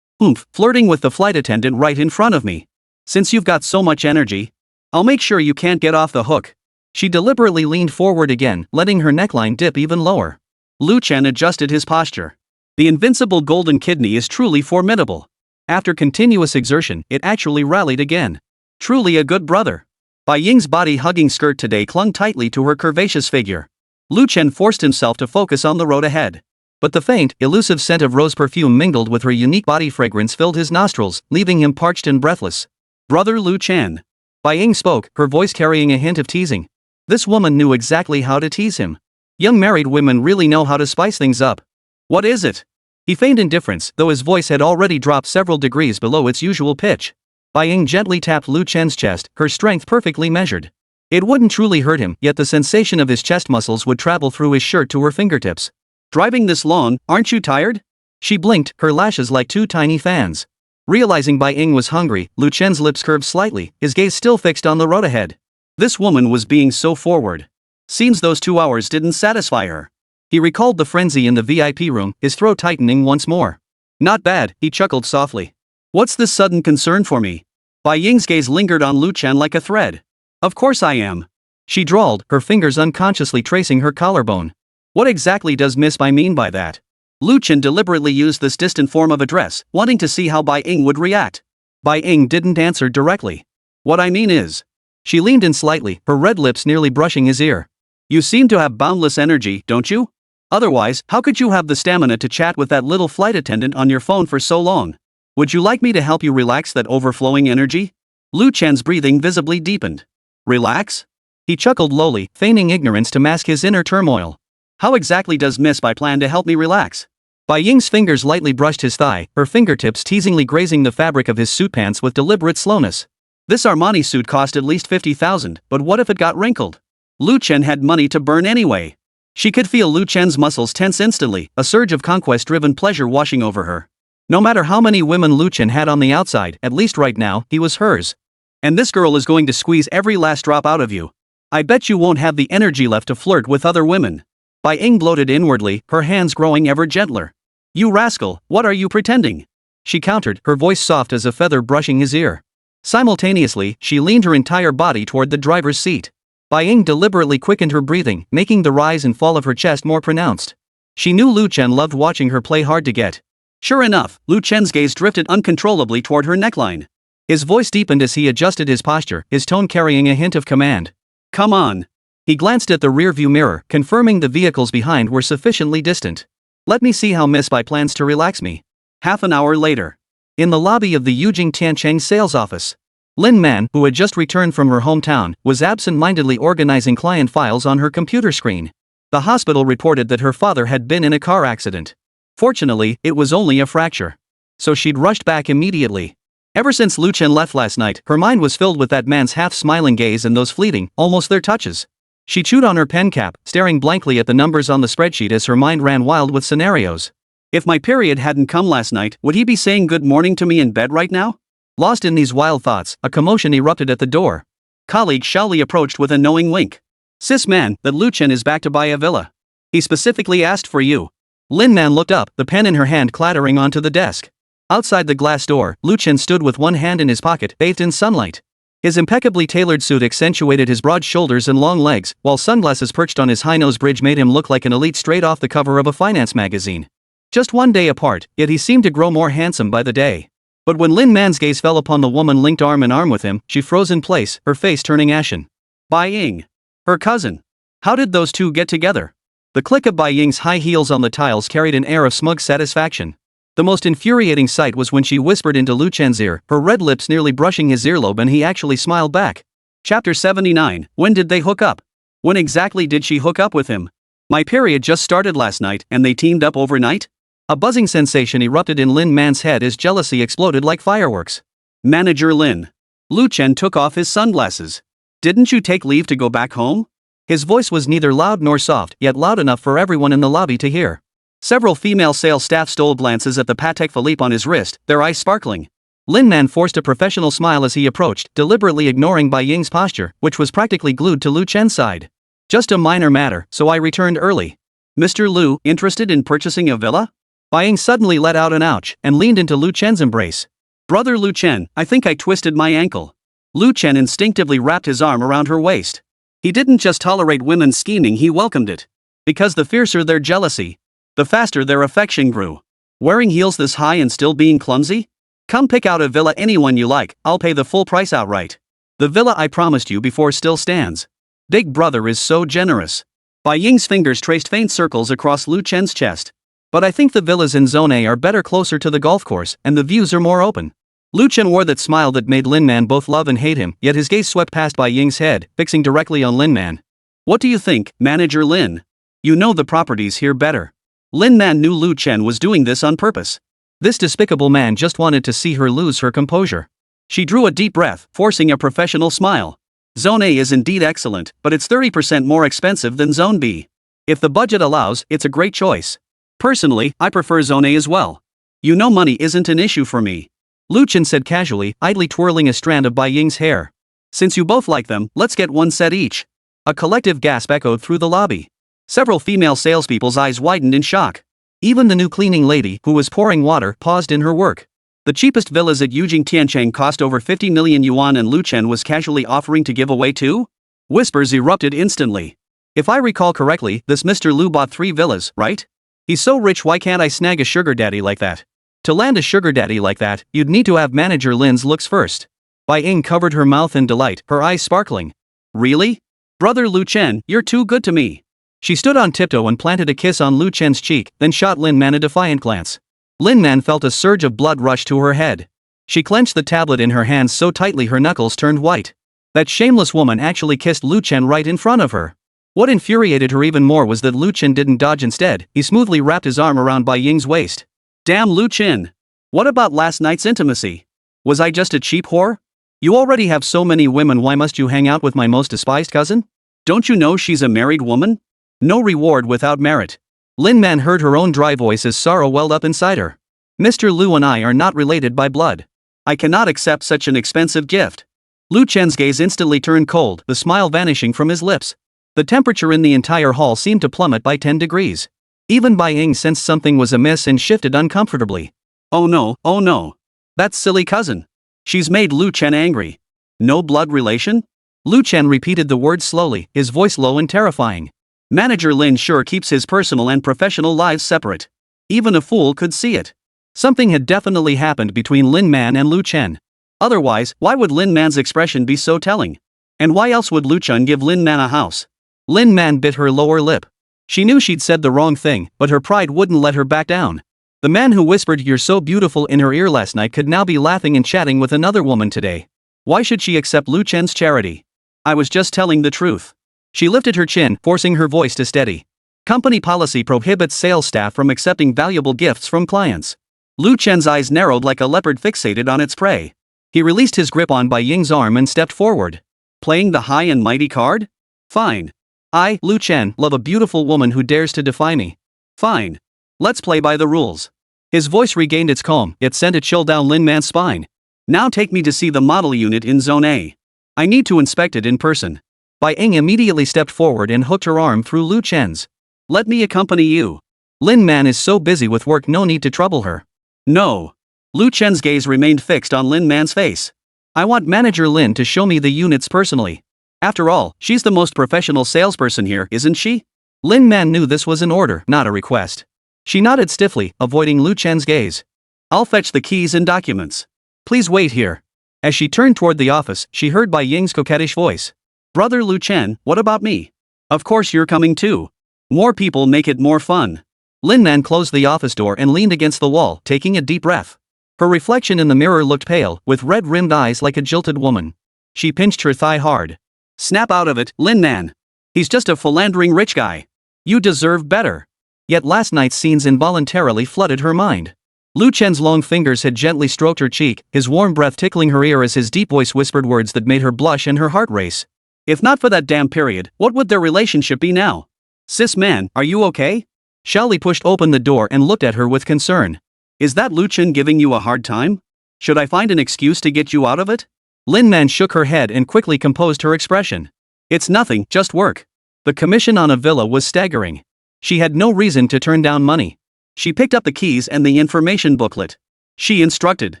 Flirting with the flight attendant right in front of me. Since you've got so much energy, I'll make sure you can't get off the hook. She deliberately leaned forward again, letting her neckline dip even lower. Lu Chen adjusted his posture. The invincible golden kidney is truly formidable. After continuous exertion, it actually rallied again. Truly a good brother. Bai Ying's body-hugging skirt today clung tightly to her curvaceous figure. Lu Chen forced himself to focus on the road ahead. But the faint, elusive scent of rose perfume mingled with her unique body fragrance filled his nostrils, leaving him parched and breathless. Brother Lu Chen. Bai Ying spoke, her voice carrying a hint of teasing. This woman knew exactly how to tease him. Young married women really know how to spice things up. What is it? He feigned indifference, though his voice had already dropped several degrees below its usual pitch. Bai Ying gently tapped Lu Chen's chest, her strength perfectly measured. It wouldn't truly hurt him, yet the sensation of his chest muscles would travel through his shirt to her fingertips. Driving this long, aren't you tired? She blinked, her lashes like two tiny fans. Realizing Bai Ying was hungry, Lu Chen's lips curved slightly, his gaze still fixed on the road ahead. This woman was being so forward. Seems those 2 hours didn't satisfy her. He recalled the frenzy in the VIP room, his throat tightening once more. Not bad, he chuckled softly. What's this sudden concern for me? Bai Ying's gaze lingered on Lu Chen like a thread. Of course I am. She drawled, her fingers unconsciously tracing her collarbone. What exactly does Miss Bai mean by that? Lu Chen deliberately used this distant form of address, wanting to see how Bai Ying would react. Bai Ying didn't answer directly. What I mean is. She leaned in slightly, her red lips nearly brushing his ear. You seem to have boundless energy, don't you? Otherwise, how could you have the stamina to chat with that little flight attendant on your phone for so long? Would you like me to help you relax that overflowing energy? Lu Chen's breathing visibly deepened. Relax? He chuckled lowly, feigning ignorance to mask his inner turmoil. How exactly does Miss Bai plan to help me relax? Bai Ying's fingers lightly brushed his thigh, her fingertips teasingly grazing the fabric of his suit pants with deliberate slowness. This Armani suit cost at least 50,000, but what if it got wrinkled? Lu Chen had money to burn anyway. She could feel Lu Chen's muscles tense instantly, a surge of conquest-driven pleasure washing over her. No matter how many women Lu Chen had on the outside, at least right now, he was hers. And this girl is going to squeeze every last drop out of you. I bet you won't have the energy left to flirt with other women. Bai Ying bloated inwardly, her hands growing ever gentler. You rascal, what are you pretending? She countered, her voice soft as a feather brushing his ear. Simultaneously, she leaned her entire body toward the driver's seat. Bai Ying deliberately quickened her breathing, making the rise and fall of her chest more pronounced. She knew Lu Chen loved watching her play hard to get. Sure enough, Lu Chen's gaze drifted uncontrollably toward her neckline. His voice deepened as he adjusted his posture, his tone carrying a hint of command. Come on. He glanced at the rearview mirror, confirming the vehicles behind were sufficiently distant. Let me see how Miss Bai plans to relax me. Half an hour later. In the lobby of the Yujing Tiancheng sales office. Lin Man, who had just returned from her hometown, was absent-mindedly organizing client files on her computer screen. The hospital reported that her father had been in a car accident. Fortunately, it was only a fracture. So she'd rushed back immediately. Ever since Lu Chen left last night, her mind was filled with that man's half-smiling gaze and those fleeting, almost there touches. She chewed on her pen cap, staring blankly at the numbers on the spreadsheet as her mind ran wild with scenarios. If my period hadn't come last night, would he be saying good morning to me in bed right now? Lost in these wild thoughts, a commotion erupted at the door. Colleague Shaoli approached with a knowing wink. Sis man, that Lu Chen is back to buy a villa. He specifically asked for you. Lin Man looked up, the pen in her hand clattering onto the desk. Outside the glass door, Lu Chen stood with one hand in his pocket, bathed in sunlight. His impeccably tailored suit accentuated his broad shoulders and long legs, while sunglasses perched on his high-nose bridge made him look like an elite straight off the cover of a finance magazine. Just one day apart, yet he seemed to grow more handsome by the day. But when Lin Man's gaze fell upon the woman linked arm in arm with him, she froze in place, her face turning ashen. Bai Ying. Her cousin. How did those two get together? The click of Bai Ying's high heels on the tiles carried an air of smug satisfaction. The most infuriating sight was when she whispered into Lu Chen's ear, her red lips nearly brushing his earlobe, and he actually smiled back. Chapter 79, When did they hook up? When exactly did she hook up with him? My period just started last night, and they teamed up overnight? A buzzing sensation erupted in Lin Man's head as jealousy exploded like fireworks. Manager Lin. Lu Chen took off his sunglasses. Didn't you take leave to go back home? His voice was neither loud nor soft, yet loud enough for everyone in the lobby to hear. Several female sales staff stole glances at the Patek Philippe on his wrist, their eyes sparkling. Lin Man forced a professional smile as he approached, deliberately ignoring Bai Ying's posture, which was practically glued to Lu Chen's side. Just a minor matter, so I returned early. Mr. Lu, interested in purchasing a villa? Bai Ying suddenly let out an ouch, and leaned into Lu Chen's embrace. Brother Lu Chen, I think I twisted my ankle. Lu Chen instinctively wrapped his arm around her waist. He didn't just tolerate women scheming, he welcomed it. Because the fiercer their jealousy, the faster their affection grew. Wearing heels this high and still being clumsy? Come pick out a villa, anyone you like, I'll pay the full price outright. The villa I promised you before still stands. Big brother is so generous. Bai Ying's fingers traced faint circles across Lu Chen's chest. But I think the villas in Zone A are better closer to the golf course, and the views are more open. Lu Chen wore that smile that made Lin Man both love and hate him, yet his gaze swept past Bai Ying's head, fixing directly on Lin Man. What do you think, Manager Lin? You know the properties here better. Lin Man knew Lu Chen was doing this on purpose. This despicable man just wanted to see her lose her composure. She drew a deep breath, forcing a professional smile. Zone A is indeed excellent, but it's 30% more expensive than Zone B. If the budget allows, it's a great choice. Personally, I prefer Zone A as well. You know money isn't an issue for me. Lu Chen said casually, idly twirling a strand of Bai Ying's hair. Since you both like them, let's get one set each. A collective gasp echoed through the lobby. Several female salespeople's eyes widened in shock. Even the new cleaning lady, who was pouring water, paused in her work. The cheapest villas at Yujing Tiancheng cost over 50 million yuan and Lu Chen was casually offering to give away 2? Whispers erupted instantly. If I recall correctly, this Mr. Lu bought 3 villas, right? He's so rich, why can't I snag a sugar daddy like that? To land a sugar daddy like that, you'd need to have manager Lin's looks first. Bai Ying covered her mouth in delight, her eyes sparkling. Really? Brother Lu Chen, you're too good to me. She stood on tiptoe and planted a kiss on Lu Chen's cheek, then shot Lin Man a defiant glance. Lin Man felt a surge of blood rush to her head. She clenched the tablet in her hands so tightly her knuckles turned white. That shameless woman actually kissed Lu Chen right in front of her. What infuriated her even more was that Lu Chen didn't dodge instead, he smoothly wrapped his arm around Bai Ying's waist. Damn Lu Chen! What about last night's intimacy? Was I just a cheap whore? You already have so many women, why must you hang out with my most despised cousin? Don't you know she's a married woman? No reward without merit. Lin Man heard her own dry voice as sorrow welled up inside her. Mr. Lu and I are not related by blood. I cannot accept such an expensive gift. Lu Chen's gaze instantly turned cold, the smile vanishing from his lips. The temperature in the entire hall seemed to plummet by 10 degrees. Even Bai Ying sensed something was amiss and shifted uncomfortably. Oh no, oh no. That silly cousin. She's made Lu Chen angry. No blood relation? Lu Chen repeated the words slowly, his voice low and terrifying. Manager Lin sure keeps his personal and professional lives separate. Even a fool could see it. Something had definitely happened between Lin Man and Lu Chen. Otherwise, why would Lin Man's expression be so telling? And why else would Lu Chen give Lin Man a house? Lin Man bit her lower lip. She knew she'd said the wrong thing, but her pride wouldn't let her back down. The man who whispered "You're so beautiful" in her ear last night could now be laughing and chatting with another woman today. Why should she accept Lu Chen's charity? I was just telling the truth. She lifted her chin, forcing her voice to steady. Company policy prohibits sales staff from accepting valuable gifts from clients. Lu Chen's eyes narrowed like a leopard fixated on its prey. He released his grip on Bai Ying's arm and stepped forward. Playing the high and mighty card? Fine. I, Lu Chen, love a beautiful woman who dares to defy me. Fine. Let's play by the rules. His voice regained its calm, yet sent a chill down Lin Man's spine. Now take me to see the model unit in Zone A. I need to inspect it in person. Bai Ying immediately stepped forward and hooked her arm through Lu Chen's. Let me accompany you. Lin Man is so busy with work, no need to trouble her. No. Lu Chen's gaze remained fixed on Lin Man's face. I want manager Lin to show me the units personally. After all, she's the most professional salesperson here, isn't she? Lin Man knew this was an order, not a request. She nodded stiffly, avoiding Lu Chen's gaze. I'll fetch the keys and documents. Please wait here. As she turned toward the office, she heard Bai Ying's coquettish voice. Brother Lu Chen, what about me? Of course you're coming too. More people make it more fun. Lin Man closed the office door and leaned against the wall, taking a deep breath. Her reflection in the mirror looked pale, with red-rimmed eyes like a jilted woman. She pinched her thigh hard. Snap out of it, Lin Man. He's just a philandering rich guy. You deserve better. Yet last night's scenes involuntarily flooded her mind. Lu Chen's long fingers had gently stroked her cheek, his warm breath tickling her ear as his deep voice whispered words that made her blush and her heart race. If not for that damn period, what would their relationship be now? Sis man, are you okay? Xiaoli pushed open the door and looked at her with concern. Is that Lu Chen giving you a hard time? Should I find an excuse to get you out of it? Lin Man shook her head and quickly composed her expression. It's nothing, just work. The commission on a villa was staggering. She had no reason to turn down money. She picked up the keys and the information booklet. She instructed.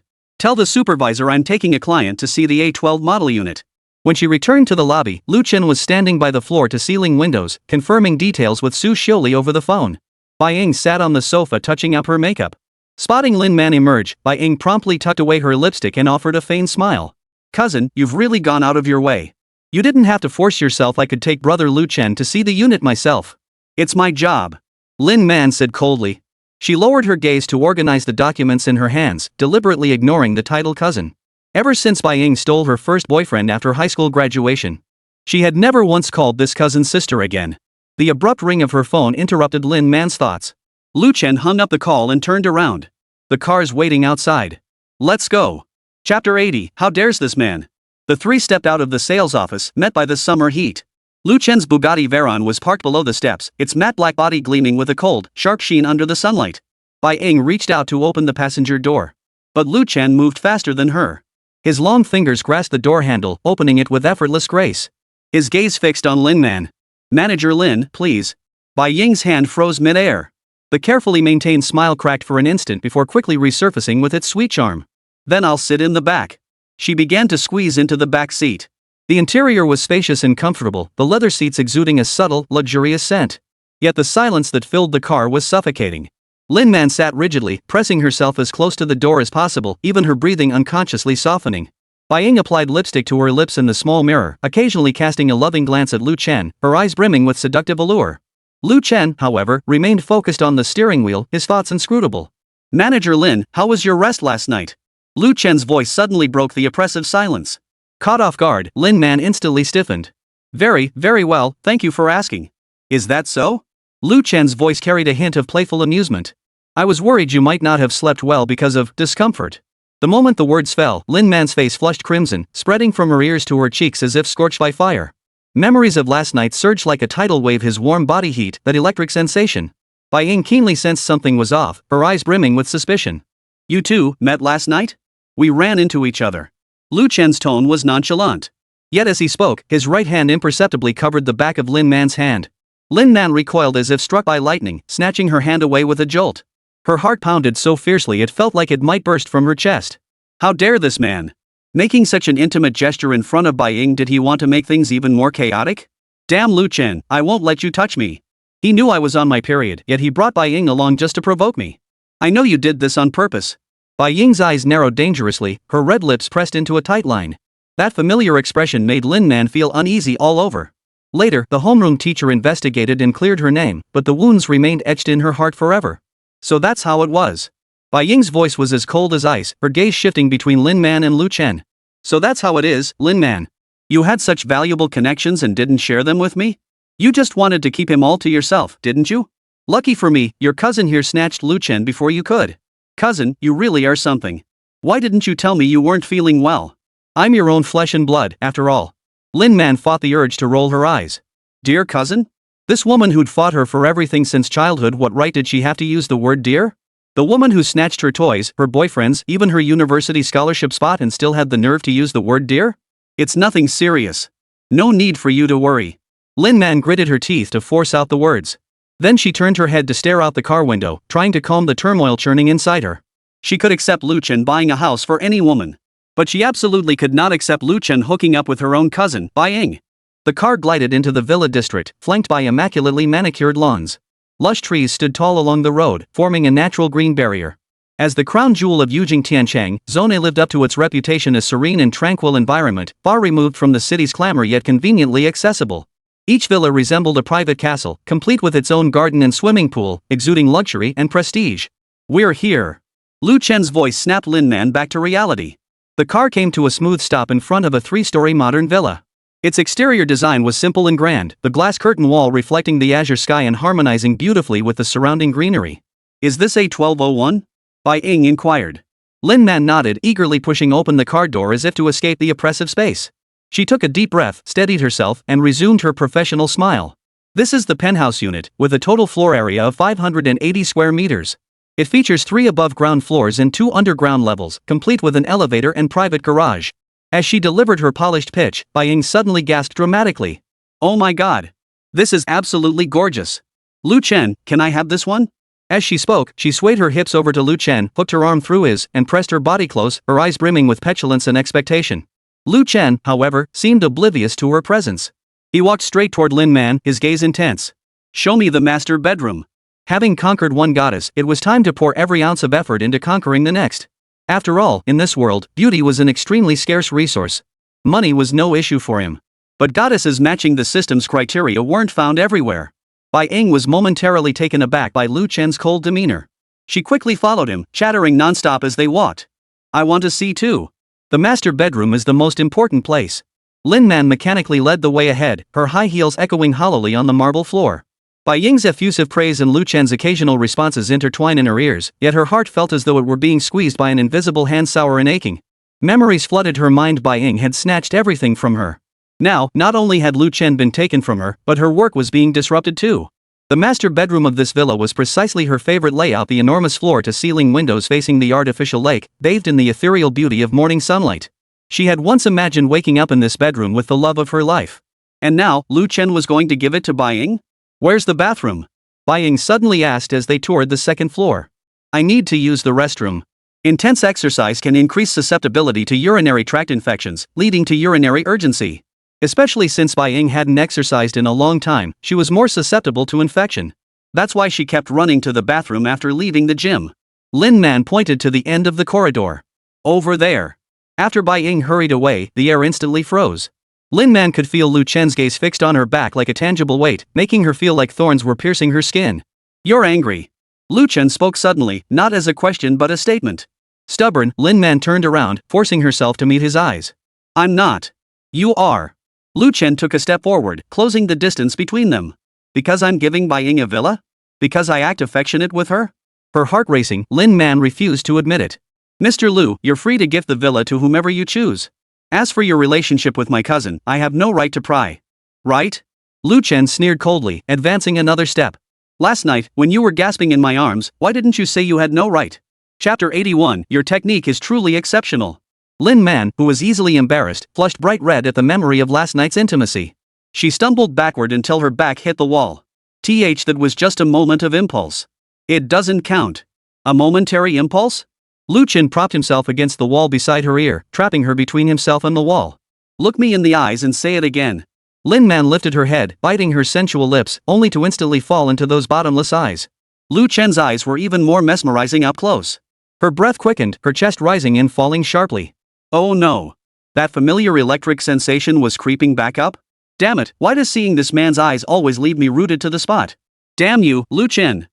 Tell the supervisor I'm taking a client to see the A12 model unit. When she returned to the lobby, Lu Chen was standing by the floor-to-ceiling windows, confirming details with Su Xiaoli over the phone. Bai Ying sat on the sofa touching up her makeup. Spotting Lin Man emerge, Bai Ying promptly tucked away her lipstick and offered a feigned smile. Cousin, you've really gone out of your way. You didn't have to force yourself. I could take brother Lu Chen to see the unit myself. It's my job. Lin Man said coldly. She lowered her gaze to organize the documents in her hands, deliberately ignoring the title cousin. Ever since Bai Ying stole her first boyfriend after high school graduation, she had never once called this cousin sister again. The abrupt ring of her phone interrupted Lin Man's thoughts. Lu Chen hung up the call and turned around. The car's waiting outside. Let's go. Chapter 80, How dares this man? The three stepped out of the sales office, met by the summer heat. Lu Chen's Bugatti Veyron was parked below the steps, its matte black body gleaming with a cold, sharp sheen under the sunlight. Bai Ying reached out to open the passenger door. But Lu Chen moved faster than her. His long fingers grasped the door handle, opening it with effortless grace. His gaze fixed on Lin Man. "Manager Lin, please." Bai Ying's hand froze mid-air. The carefully maintained smile cracked for an instant before quickly resurfacing with its sweet charm. "Then I'll sit in the back." She began to squeeze into the back seat. The interior was spacious and comfortable, the leather seats exuding a subtle, luxurious scent. Yet the silence that filled the car was suffocating. Lin Man sat rigidly, pressing herself as close to the door as possible, even her breathing unconsciously softening. Bai Ying applied lipstick to her lips in the small mirror, occasionally casting a loving glance at Lu Chen, her eyes brimming with seductive allure. Lu Chen, however, remained focused on the steering wheel, his thoughts inscrutable. "Manager Lin, how was your rest last night?" Lu Chen's voice suddenly broke the oppressive silence. Caught off guard, Lin Man instantly stiffened. Very well, thank you for asking." "Is that so?" Lu Chen's voice carried a hint of playful amusement. "I was worried you might not have slept well because of discomfort." The moment the words fell, Lin Man's face flushed crimson, spreading from her ears to her cheeks as if scorched by fire. Memories of last night surged like a tidal wave, his warm body heat, that electric sensation. Bai Ying keenly sensed something was off, her eyes brimming with suspicion. "You two met last night?" "We ran into each other." Lu Chen's tone was nonchalant. Yet as he spoke, his right hand imperceptibly covered the back of Lin Man's hand. Lin Man recoiled as if struck by lightning, snatching her hand away with a jolt. Her heart pounded so fiercely it felt like it might burst from her chest. How dare this man? Making such an intimate gesture in front of Bai Ying, did he want to make things even more chaotic? "Damn Lu Chen, I won't let you touch me." He knew I was on my period, yet he brought Bai Ying along just to provoke me. "I know you did this on purpose." Bai Ying's eyes narrowed dangerously, her red lips pressed into a tight line. That familiar expression made Lin Man feel uneasy all over. Later, the homeroom teacher investigated and cleared her name, but the wounds remained etched in her heart forever. So that's how it was. Bai Ying's voice was as cold as ice, her gaze shifting between Lin Man and Lu Chen. "So that's how it is, Lin Man. You had such valuable connections and didn't share them with me? You just wanted to keep him all to yourself, didn't you? Lucky for me, your cousin here snatched Lu Chen before you could. Cousin, you really are something. Why didn't you tell me you weren't feeling well? I'm your own flesh and blood, after all." Lin Man fought the urge to roll her eyes. Dear cousin? This woman who'd fought her for everything since childhood, what right did she have to use the word dear? The woman who snatched her toys, her boyfriends, even her university scholarship spot, and still had the nerve to use the word dear? "It's nothing serious. No need for you to worry." Lin Man gritted her teeth to force out the words. Then she turned her head to stare out the car window, trying to calm the turmoil churning inside her. She could accept Lu Chen buying a house for any woman. But she absolutely could not accept Lu Chen hooking up with her own cousin, Bai Ying. The car glided into the villa district, flanked by immaculately manicured lawns. Lush trees stood tall along the road, forming a natural green barrier. As the crown jewel of Yujing Tiancheng, Zone lived up to its reputation as serene and tranquil environment, far removed from the city's clamor yet conveniently accessible. Each villa resembled a private castle, complete with its own garden and swimming pool, exuding luxury and prestige. "We're here." Lu Chen's voice snapped Lin Man back to reality. The car came to a smooth stop in front of a three-story modern villa. Its exterior design was simple and grand, the glass curtain wall reflecting the azure sky and harmonizing beautifully with the surrounding greenery. "Is this A1201? Bai Ying inquired. Lin Man nodded, eagerly pushing open the car door as if to escape the oppressive space. She took a deep breath, steadied herself, and resumed her professional smile. "This is the penthouse unit, with a total floor area of 580 square meters. It features 3 above-ground floors and 2 underground levels, complete with an elevator and private garage." As she delivered her polished pitch, Bai Ying suddenly gasped dramatically. "Oh my god! This is absolutely gorgeous! Lu Chen, can I have this one?" As she spoke, she swayed her hips over to Lu Chen, hooked her arm through his, and pressed her body close, her eyes brimming with petulance and expectation. Lu Chen, however, seemed oblivious to her presence. He walked straight toward Lin Man, his gaze intense. "Show me the master bedroom." Having conquered one goddess, it was time to pour every ounce of effort into conquering the next. After all, in this world, beauty was an extremely scarce resource. Money was no issue for him. But goddesses matching the system's criteria weren't found everywhere. Bai Ying was momentarily taken aback by Lu Chen's cold demeanor. She quickly followed him, chattering nonstop as they walked. "I want to see too. The master bedroom is the most important place." Lin Man mechanically led the way ahead, her high heels echoing hollowly on the marble floor. Bai Ying's effusive praise and Lu Chen's occasional responses intertwined in her ears, yet her heart felt as though it were being squeezed by an invisible hand, sour and aching. Memories flooded her mind. Bai Ying had snatched everything from her. Now, not only had Lu Chen been taken from her, but her work was being disrupted too. The master bedroom of this villa was precisely her favorite layout, the enormous floor-to-ceiling windows facing the artificial lake, bathed in the ethereal beauty of morning sunlight. She had once imagined waking up in this bedroom with the love of her life. And now, Lu Chen was going to give it to Bai Ying? "Where's the bathroom?" Bai Ying suddenly asked as they toured the second floor. "I need to use the restroom." Intense exercise can increase susceptibility to urinary tract infections, leading to urinary urgency. Especially since Bai Ying hadn't exercised in a long time, she was more susceptible to infection. That's why she kept running to the bathroom after leaving the gym. Lin Man pointed to the end of the corridor. "Over there." After Bai Ying hurried away, the air instantly froze. Lin Man could feel Lu Chen's gaze fixed on her back like a tangible weight, making her feel like thorns were piercing her skin. "You're angry." Lu Chen spoke suddenly, not as a question but a statement. Stubborn, Lin Man turned around, forcing herself to meet his eyes. "I'm not." "You are." Lu Chen took a step forward, closing the distance between them. "Because I'm giving Bai Ying a villa? Because I act affectionate with her?" Her heart racing, Lin Man refused to admit it. "Mr. Lu, you're free to gift the villa to whomever you choose. As for your relationship with my cousin, I have no right to pry." "Right?" Lu Chen sneered coldly, advancing another step. "Last night, when you were gasping in my arms, why didn't you say you had no right?" Chapter 81, Your technique is truly exceptional. Lin Man, who was easily embarrassed, flushed bright red at the memory of last night's intimacy. She stumbled backward until her back hit the wall. That was just a moment of impulse. It doesn't count. A momentary impulse? Lu Chen propped himself against the wall beside her ear, trapping her between himself and the wall. "Look me in the eyes and say it again." Lin Man lifted her head, biting her sensual lips, only to instantly fall into those bottomless eyes. Lu Chen's eyes were even more mesmerizing up close. Her breath quickened, her chest rising and falling sharply. Oh no. That familiar electric sensation was creeping back up? Damn it, why does seeing this man's eyes always leave me rooted to the spot? Damn you, Lu Chen.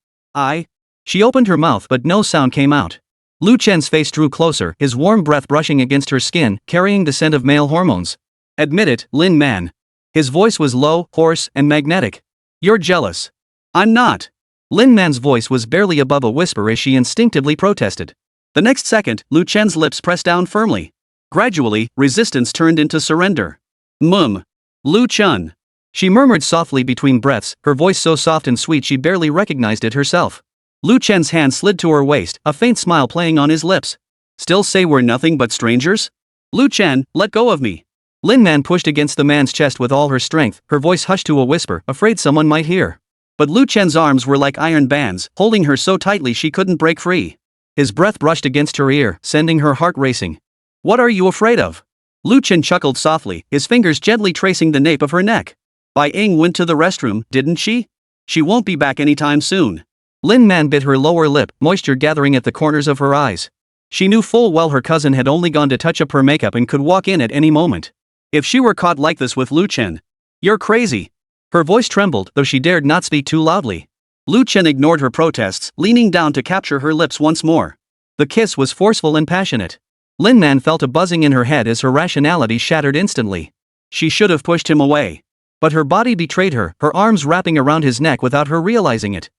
She opened her mouth but no sound came out. Lu Chen's face drew closer, his warm breath brushing against her skin, carrying the scent of male hormones. "Admit it, Lin Man." His voice was low, hoarse, and magnetic. "You're jealous." "I'm not." Lin Man's voice was barely above a whisper as she instinctively protested. The next second, Lu Chen's lips pressed down firmly. Gradually, resistance turned into surrender. Lu Chen. She murmured softly between breaths, her voice so soft and sweet she barely recognized it herself. Lu Chen's hand slid to her waist, a faint smile playing on his lips. "Still say we're nothing but strangers? Lu Chen, let go of me." Lin Man pushed against the man's chest with all her strength, her voice hushed to a whisper, afraid someone might hear. But Lu Chen's arms were like iron bands, holding her so tightly she couldn't break free. His breath brushed against her ear, sending her heart racing. "What are you afraid of?" Lu Chen chuckled softly, his fingers gently tracing the nape of her neck. Bai Ying went to the restroom, didn't she? She won't be back anytime soon. Lin Man bit her lower lip, moisture gathering at the corners of her eyes. She knew full well her cousin had only gone to touch up her makeup and could walk in at any moment. If she were caught like this with Lu Chen. "You're crazy." Her voice trembled, though she dared not speak too loudly. Lu Chen ignored her protests, leaning down to capture her lips once more. The kiss was forceful and passionate. Lin Man felt a buzzing in her head as her rationality shattered instantly. She should have pushed him away. But her body betrayed her, her arms wrapping around his neck without her realizing it.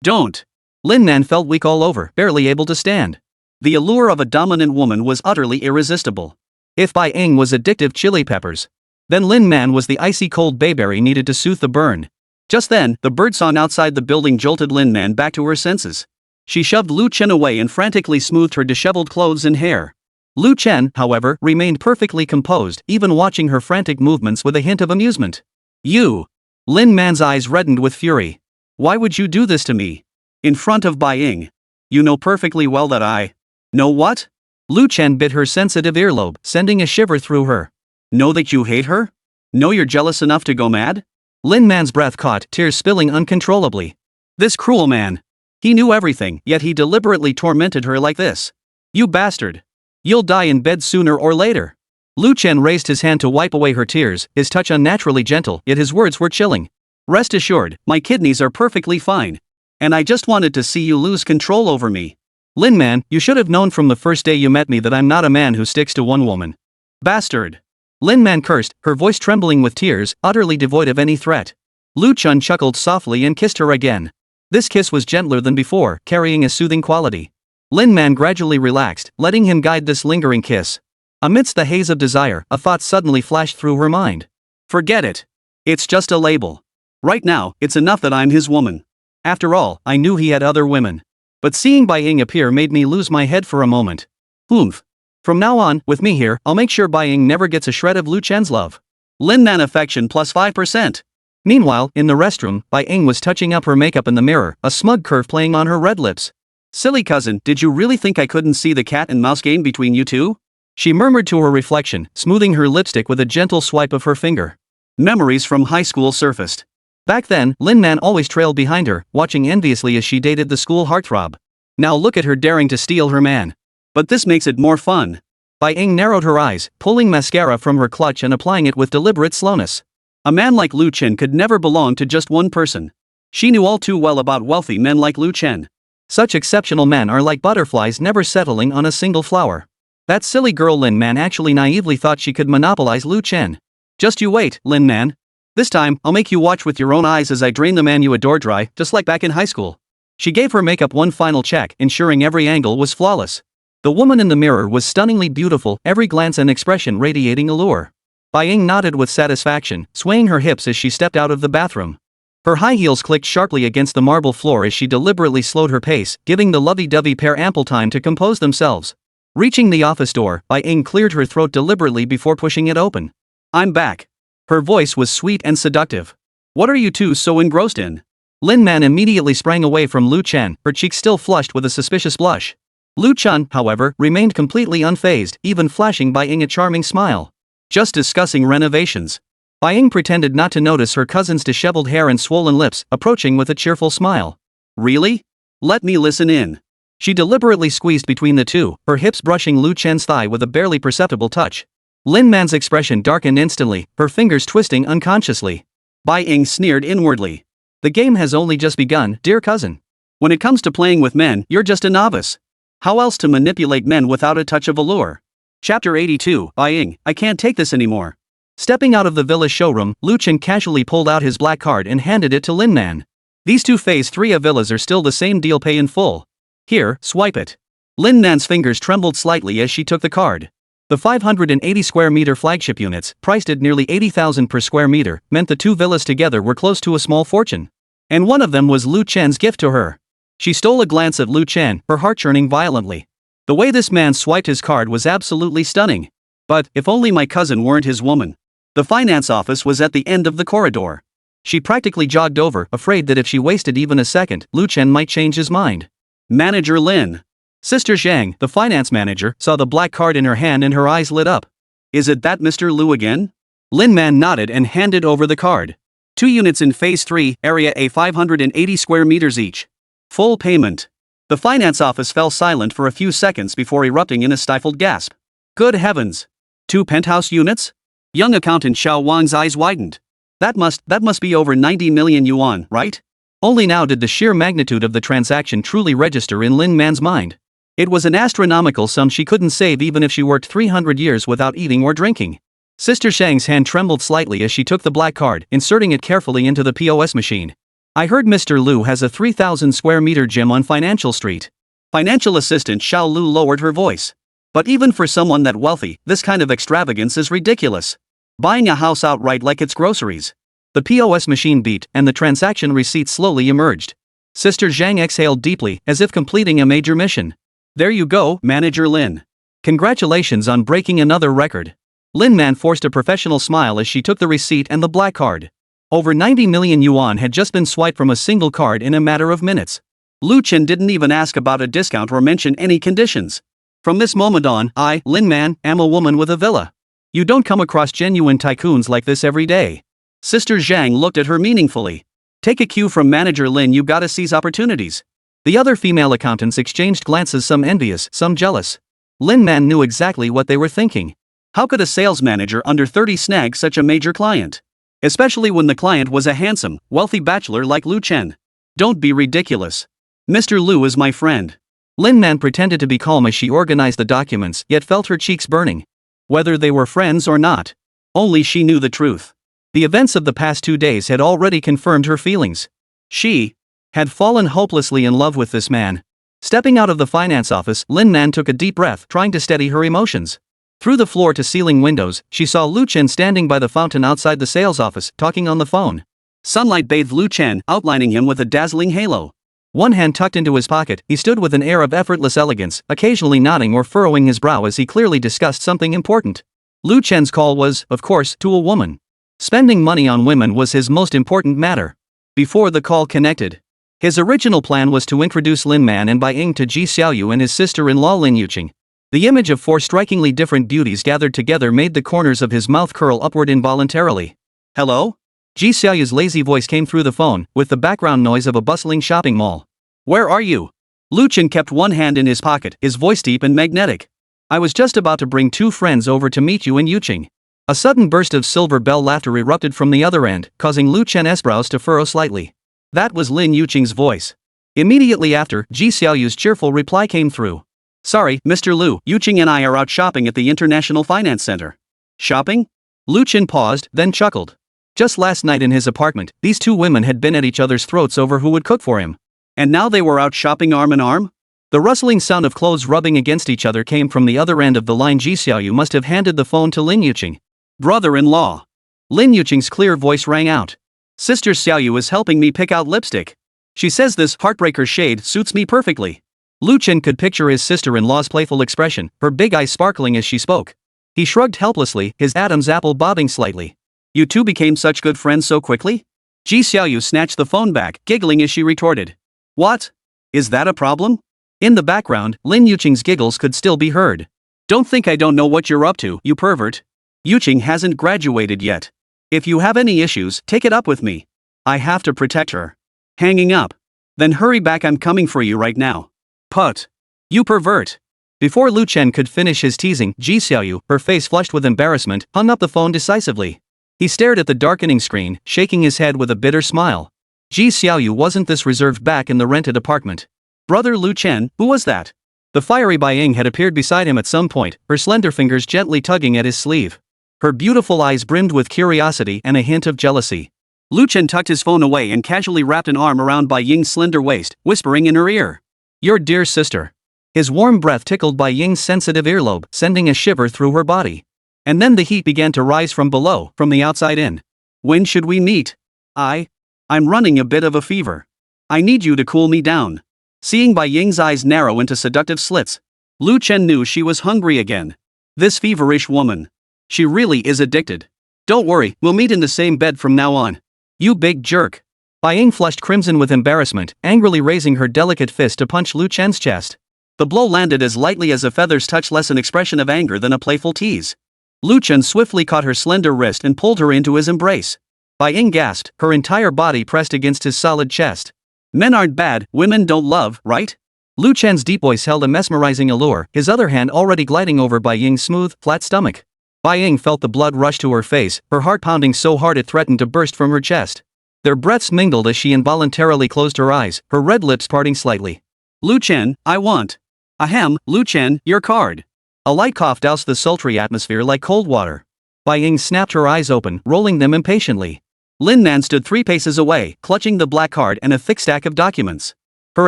Don't. Lin Man felt weak all over, barely able to stand. The allure of a dominant woman was utterly irresistible. If Bai Ying was addictive chili peppers, then Lin Man was the icy cold bayberry needed to soothe the burn. Just then, the birdsong outside the building jolted Lin Man back to her senses. She shoved Lu Chen away and frantically smoothed her disheveled clothes and hair. Lu Chen, however, remained perfectly composed, even watching her frantic movements with a hint of amusement. "You!" Lin Man's eyes reddened with fury. "Why would you do this to me? In front of Bai Ying? You know perfectly well that I..." "Know what?" Lu Chen bit her sensitive earlobe, sending a shiver through her. "Know that you hate her? Know you're jealous enough to go mad?" Lin Man's breath caught, tears spilling uncontrollably. This cruel man. He knew everything, yet he deliberately tormented her like this. "You bastard. You'll die in bed sooner or later." Lu Chen raised his hand to wipe away her tears, his touch unnaturally gentle, yet his words were chilling. "Rest assured, my kidneys are perfectly fine. And I just wanted to see you lose control over me. Lin Man, you should have known from the first day you met me that I'm not a man who sticks to one woman." "Bastard." Lin Man cursed, her voice trembling with tears, utterly devoid of any threat. Lu Chen chuckled softly and kissed her again. This kiss was gentler than before, carrying a soothing quality. Lin Man gradually relaxed, letting him guide this lingering kiss. Amidst the haze of desire, a thought suddenly flashed through her mind. Forget it. It's just a label. Right now, it's enough that I'm his woman. After all, I knew he had other women. But seeing Bai Ying appear made me lose my head for a moment. Oomph. From now on, with me here, I'll make sure Bai Ying never gets a shred of Lu Chen's love. Lin Man affection plus 5%. Meanwhile, in the restroom, Bai Ying was touching up her makeup in the mirror, a smug curve playing on her red lips. Silly cousin, did you really think I couldn't see the cat and mouse game between you two? She murmured to her reflection, smoothing her lipstick with a gentle swipe of her finger. Memories from high school surfaced. Back then, Lin Man always trailed behind her, watching enviously as she dated the school heartthrob. Now look at her daring to steal her man. But this makes it more fun. Bai Ying narrowed her eyes, pulling mascara from her clutch and applying it with deliberate slowness. A man like Lu Chen could never belong to just one person. She knew all too well about wealthy men like Lu Chen. Such exceptional men are like butterflies never settling on a single flower. That silly girl Lin Man actually naively thought she could monopolize Lu Chen. Just you wait, Lin Man. This time, I'll make you watch with your own eyes as I drain the man you adore dry, just like back in high school. She gave her makeup one final check, ensuring every angle was flawless. The woman in the mirror was stunningly beautiful, every glance and expression radiating allure. Bai Ying nodded with satisfaction, swaying her hips as she stepped out of the bathroom. Her high heels clicked sharply against the marble floor as she deliberately slowed her pace, giving the lovey-dovey pair ample time to compose themselves. Reaching the office door, Bai Ying cleared her throat deliberately before pushing it open. I'm back. Her voice was sweet and seductive. What are you two so engrossed in? Lin Man immediately sprang away from Lu Chen, her cheeks still flushed with a suspicious blush. Lu Chen, however, remained completely unfazed, even flashing Bai Ying a charming smile. Just discussing renovations. Bai Ying pretended not to notice her cousin's disheveled hair and swollen lips, approaching with a cheerful smile. Really? Let me listen in. She deliberately squeezed between the two, her hips brushing Lu Chen's thigh with a barely perceptible touch. Lin Man's expression darkened instantly, her fingers twisting unconsciously. Bai Ying sneered inwardly. The game has only just begun, dear cousin. When it comes to playing with men, you're just a novice. How else to manipulate men without a touch of allure? Chapter 82, Bai Ying, I can't take this anymore. Stepping out of the villa showroom, Lu Chen casually pulled out his black card and handed it to Lin Man. These two Phase 3 of villas are still the same deal, pay in full. Here, swipe it. Lin Man's fingers trembled slightly as she took the card. The 580 square meter flagship units, priced at nearly 80,000 per square meter, meant the two villas together were close to a small fortune. And one of them was Lu Chen's gift to her. She stole a glance at Lu Chen, her heart churning violently. The way this man swiped his card was absolutely stunning. But, if only my cousin weren't his woman. The finance office was at the end of the corridor. She practically jogged over, afraid that if she wasted even a second, Lu Chen might change his mind. Manager Lin. Sister Zhang, the finance manager, saw the black card in her hand and her eyes lit up. Is it that Mr. Lu again? Lin Man nodded and handed over the card. 2 units in Phase 3, area A 580 square meters each. Full payment. The finance office fell silent for a few seconds before erupting in a stifled gasp. Good heavens! 2 penthouse units? Young accountant Xiao Wang's eyes widened. That must be over 90 million yuan, right? Only now did the sheer magnitude of the transaction truly register in Lin Man's mind. It was an astronomical sum she couldn't save even if she worked 300 years without eating or drinking. Sister Shang's hand trembled slightly as she took the black card, inserting it carefully into the POS machine. I heard Mr. Lu has a 3,000 square meter gym on Financial Street. Financial assistant Xiao Lu lowered her voice. But even for someone that wealthy, this kind of extravagance is ridiculous. Buying a house outright like it's groceries. The POS machine beeped, and the transaction receipt slowly emerged. Sister Zhang exhaled deeply, as if completing a major mission. There you go, Manager Lin. Congratulations on breaking another record. Lin Man forced a professional smile as she took the receipt and the black card. Over 90 million yuan had just been swiped from a single card in a matter of minutes. Lu Chen didn't even ask about a discount or mention any conditions. From this moment on, I, Lin Man, am a woman with a villa. You don't come across genuine tycoons like this every day. Sister Zhang looked at her meaningfully. Take a cue from Manager Lin, you gotta seize opportunities. The other female accountants exchanged glances, some envious, some jealous. Lin Man knew exactly what they were thinking. How could a sales manager under 30 snag such a major client? Especially when the client was a handsome, wealthy bachelor like Lu Chen. Don't be ridiculous. Mr. Lu is my friend. Lin Man pretended to be calm as she organized the documents, yet felt her cheeks burning. Whether they were friends or not, only she knew the truth. The events of the past 2 days had already confirmed her feelings. She had fallen hopelessly in love with this man. Stepping out of the finance office, Lin Man took a deep breath, trying to steady her emotions. Through the floor-to-ceiling windows, she saw Lu Chen standing by the fountain outside the sales office, talking on the phone. Sunlight bathed Lu Chen, outlining him with a dazzling halo. One hand tucked into his pocket, he stood with an air of effortless elegance, occasionally nodding or furrowing his brow as he clearly discussed something important. Lu Chen's call was, of course, to a woman. Spending money on women was his most important matter. Before the call connected, his original plan was to introduce Lin Man and Bai Ying to Ji Xiaoyu and his sister-in-law Lin Yuqing. The image of four strikingly different beauties gathered together made the corners of his mouth curl upward involuntarily. Hello? Ji Xiaoyu's lazy voice came through the phone, with the background noise of a bustling shopping mall. Where are you? Lu Chen kept one hand in his pocket, his voice deep and magnetic. I was just about to bring two friends over to meet you in Yuqing. A sudden burst of silver bell laughter erupted from the other end, causing Lu Chen's brows to furrow slightly. That was Lin Yuqing's voice. Immediately after, Ji Xiaoyu's cheerful reply came through. Sorry, Mr. Lu, Yuqing and I are out shopping at the International Finance Center. Shopping? Lu Chen paused, then chuckled. Just last night in his apartment, these two women had been at each other's throats over who would cook for him. And now they were out shopping arm in arm? The rustling sound of clothes rubbing against each other came from the other end of the line. Ji Xiaoyu must have handed the phone to Lin Yuqing. Brother-in-law. Lin Yuqing's clear voice rang out. Sister Xiaoyu is helping me pick out lipstick. She says this heartbreaker shade suits me perfectly. Lu Chen could picture his sister-in-law's playful expression, her big eyes sparkling as she spoke. He shrugged helplessly, his Adam's apple bobbing slightly. You two became such good friends so quickly? Ji Xiaoyu snatched the phone back, giggling as she retorted. What? Is that a problem? In the background, Lin Yuqing's giggles could still be heard. Don't think I don't know what you're up to, you pervert. Yuqing hasn't graduated yet. If you have any issues, take it up with me. I have to protect her. Hanging up. Then hurry back, I'm coming for you right now. Put. You pervert. Before Lu Chen could finish his teasing, Ji Xiaoyu, her face flushed with embarrassment, hung up the phone decisively. He stared at the darkening screen, shaking his head with a bitter smile. Ji Xiaoyu wasn't this reserved back in the rented apartment. Brother Lu Chen, who was that? The fiery Bai Ying had appeared beside him at some point, her slender fingers gently tugging at his sleeve. Her beautiful eyes brimmed with curiosity and a hint of jealousy. Lu Chen tucked his phone away and casually wrapped an arm around Bai Ying's slender waist, whispering in her ear. Your dear sister. His warm breath tickled Bai Ying's sensitive earlobe, sending a shiver through her body. And then the heat began to rise from below, from the outside in. When should we meet? I'm running a bit of a fever. I need you to cool me down. Seeing Bai Ying's eyes narrow into seductive slits, Lu Chen knew she was hungry again. This feverish woman. She really is addicted. Don't worry, we'll meet in the same bed from now on. You big jerk. Bai Ying flushed crimson with embarrassment, angrily raising her delicate fist to punch Lu Chen's chest. The blow landed as lightly as a feather's touch, less an expression of anger than a playful tease. Lu Chen swiftly caught her slender wrist and pulled her into his embrace. Bai Ying gasped, her entire body pressed against his solid chest. Men aren't bad, women don't love, right? Lu Chen's deep voice held a mesmerizing allure, his other hand already gliding over Bai Ying's smooth, flat stomach. Bai Ying felt the blood rush to her face, her heart pounding so hard it threatened to burst from her chest. Their breaths mingled as she involuntarily closed her eyes, her red lips parting slightly. Lu Chen, I want. Ahem, Lu Chen, your card. A light cough doused the sultry atmosphere like cold water. Bai Ying snapped her eyes open, rolling them impatiently. Lin Man stood 3 paces away, clutching the black card and a thick stack of documents. Her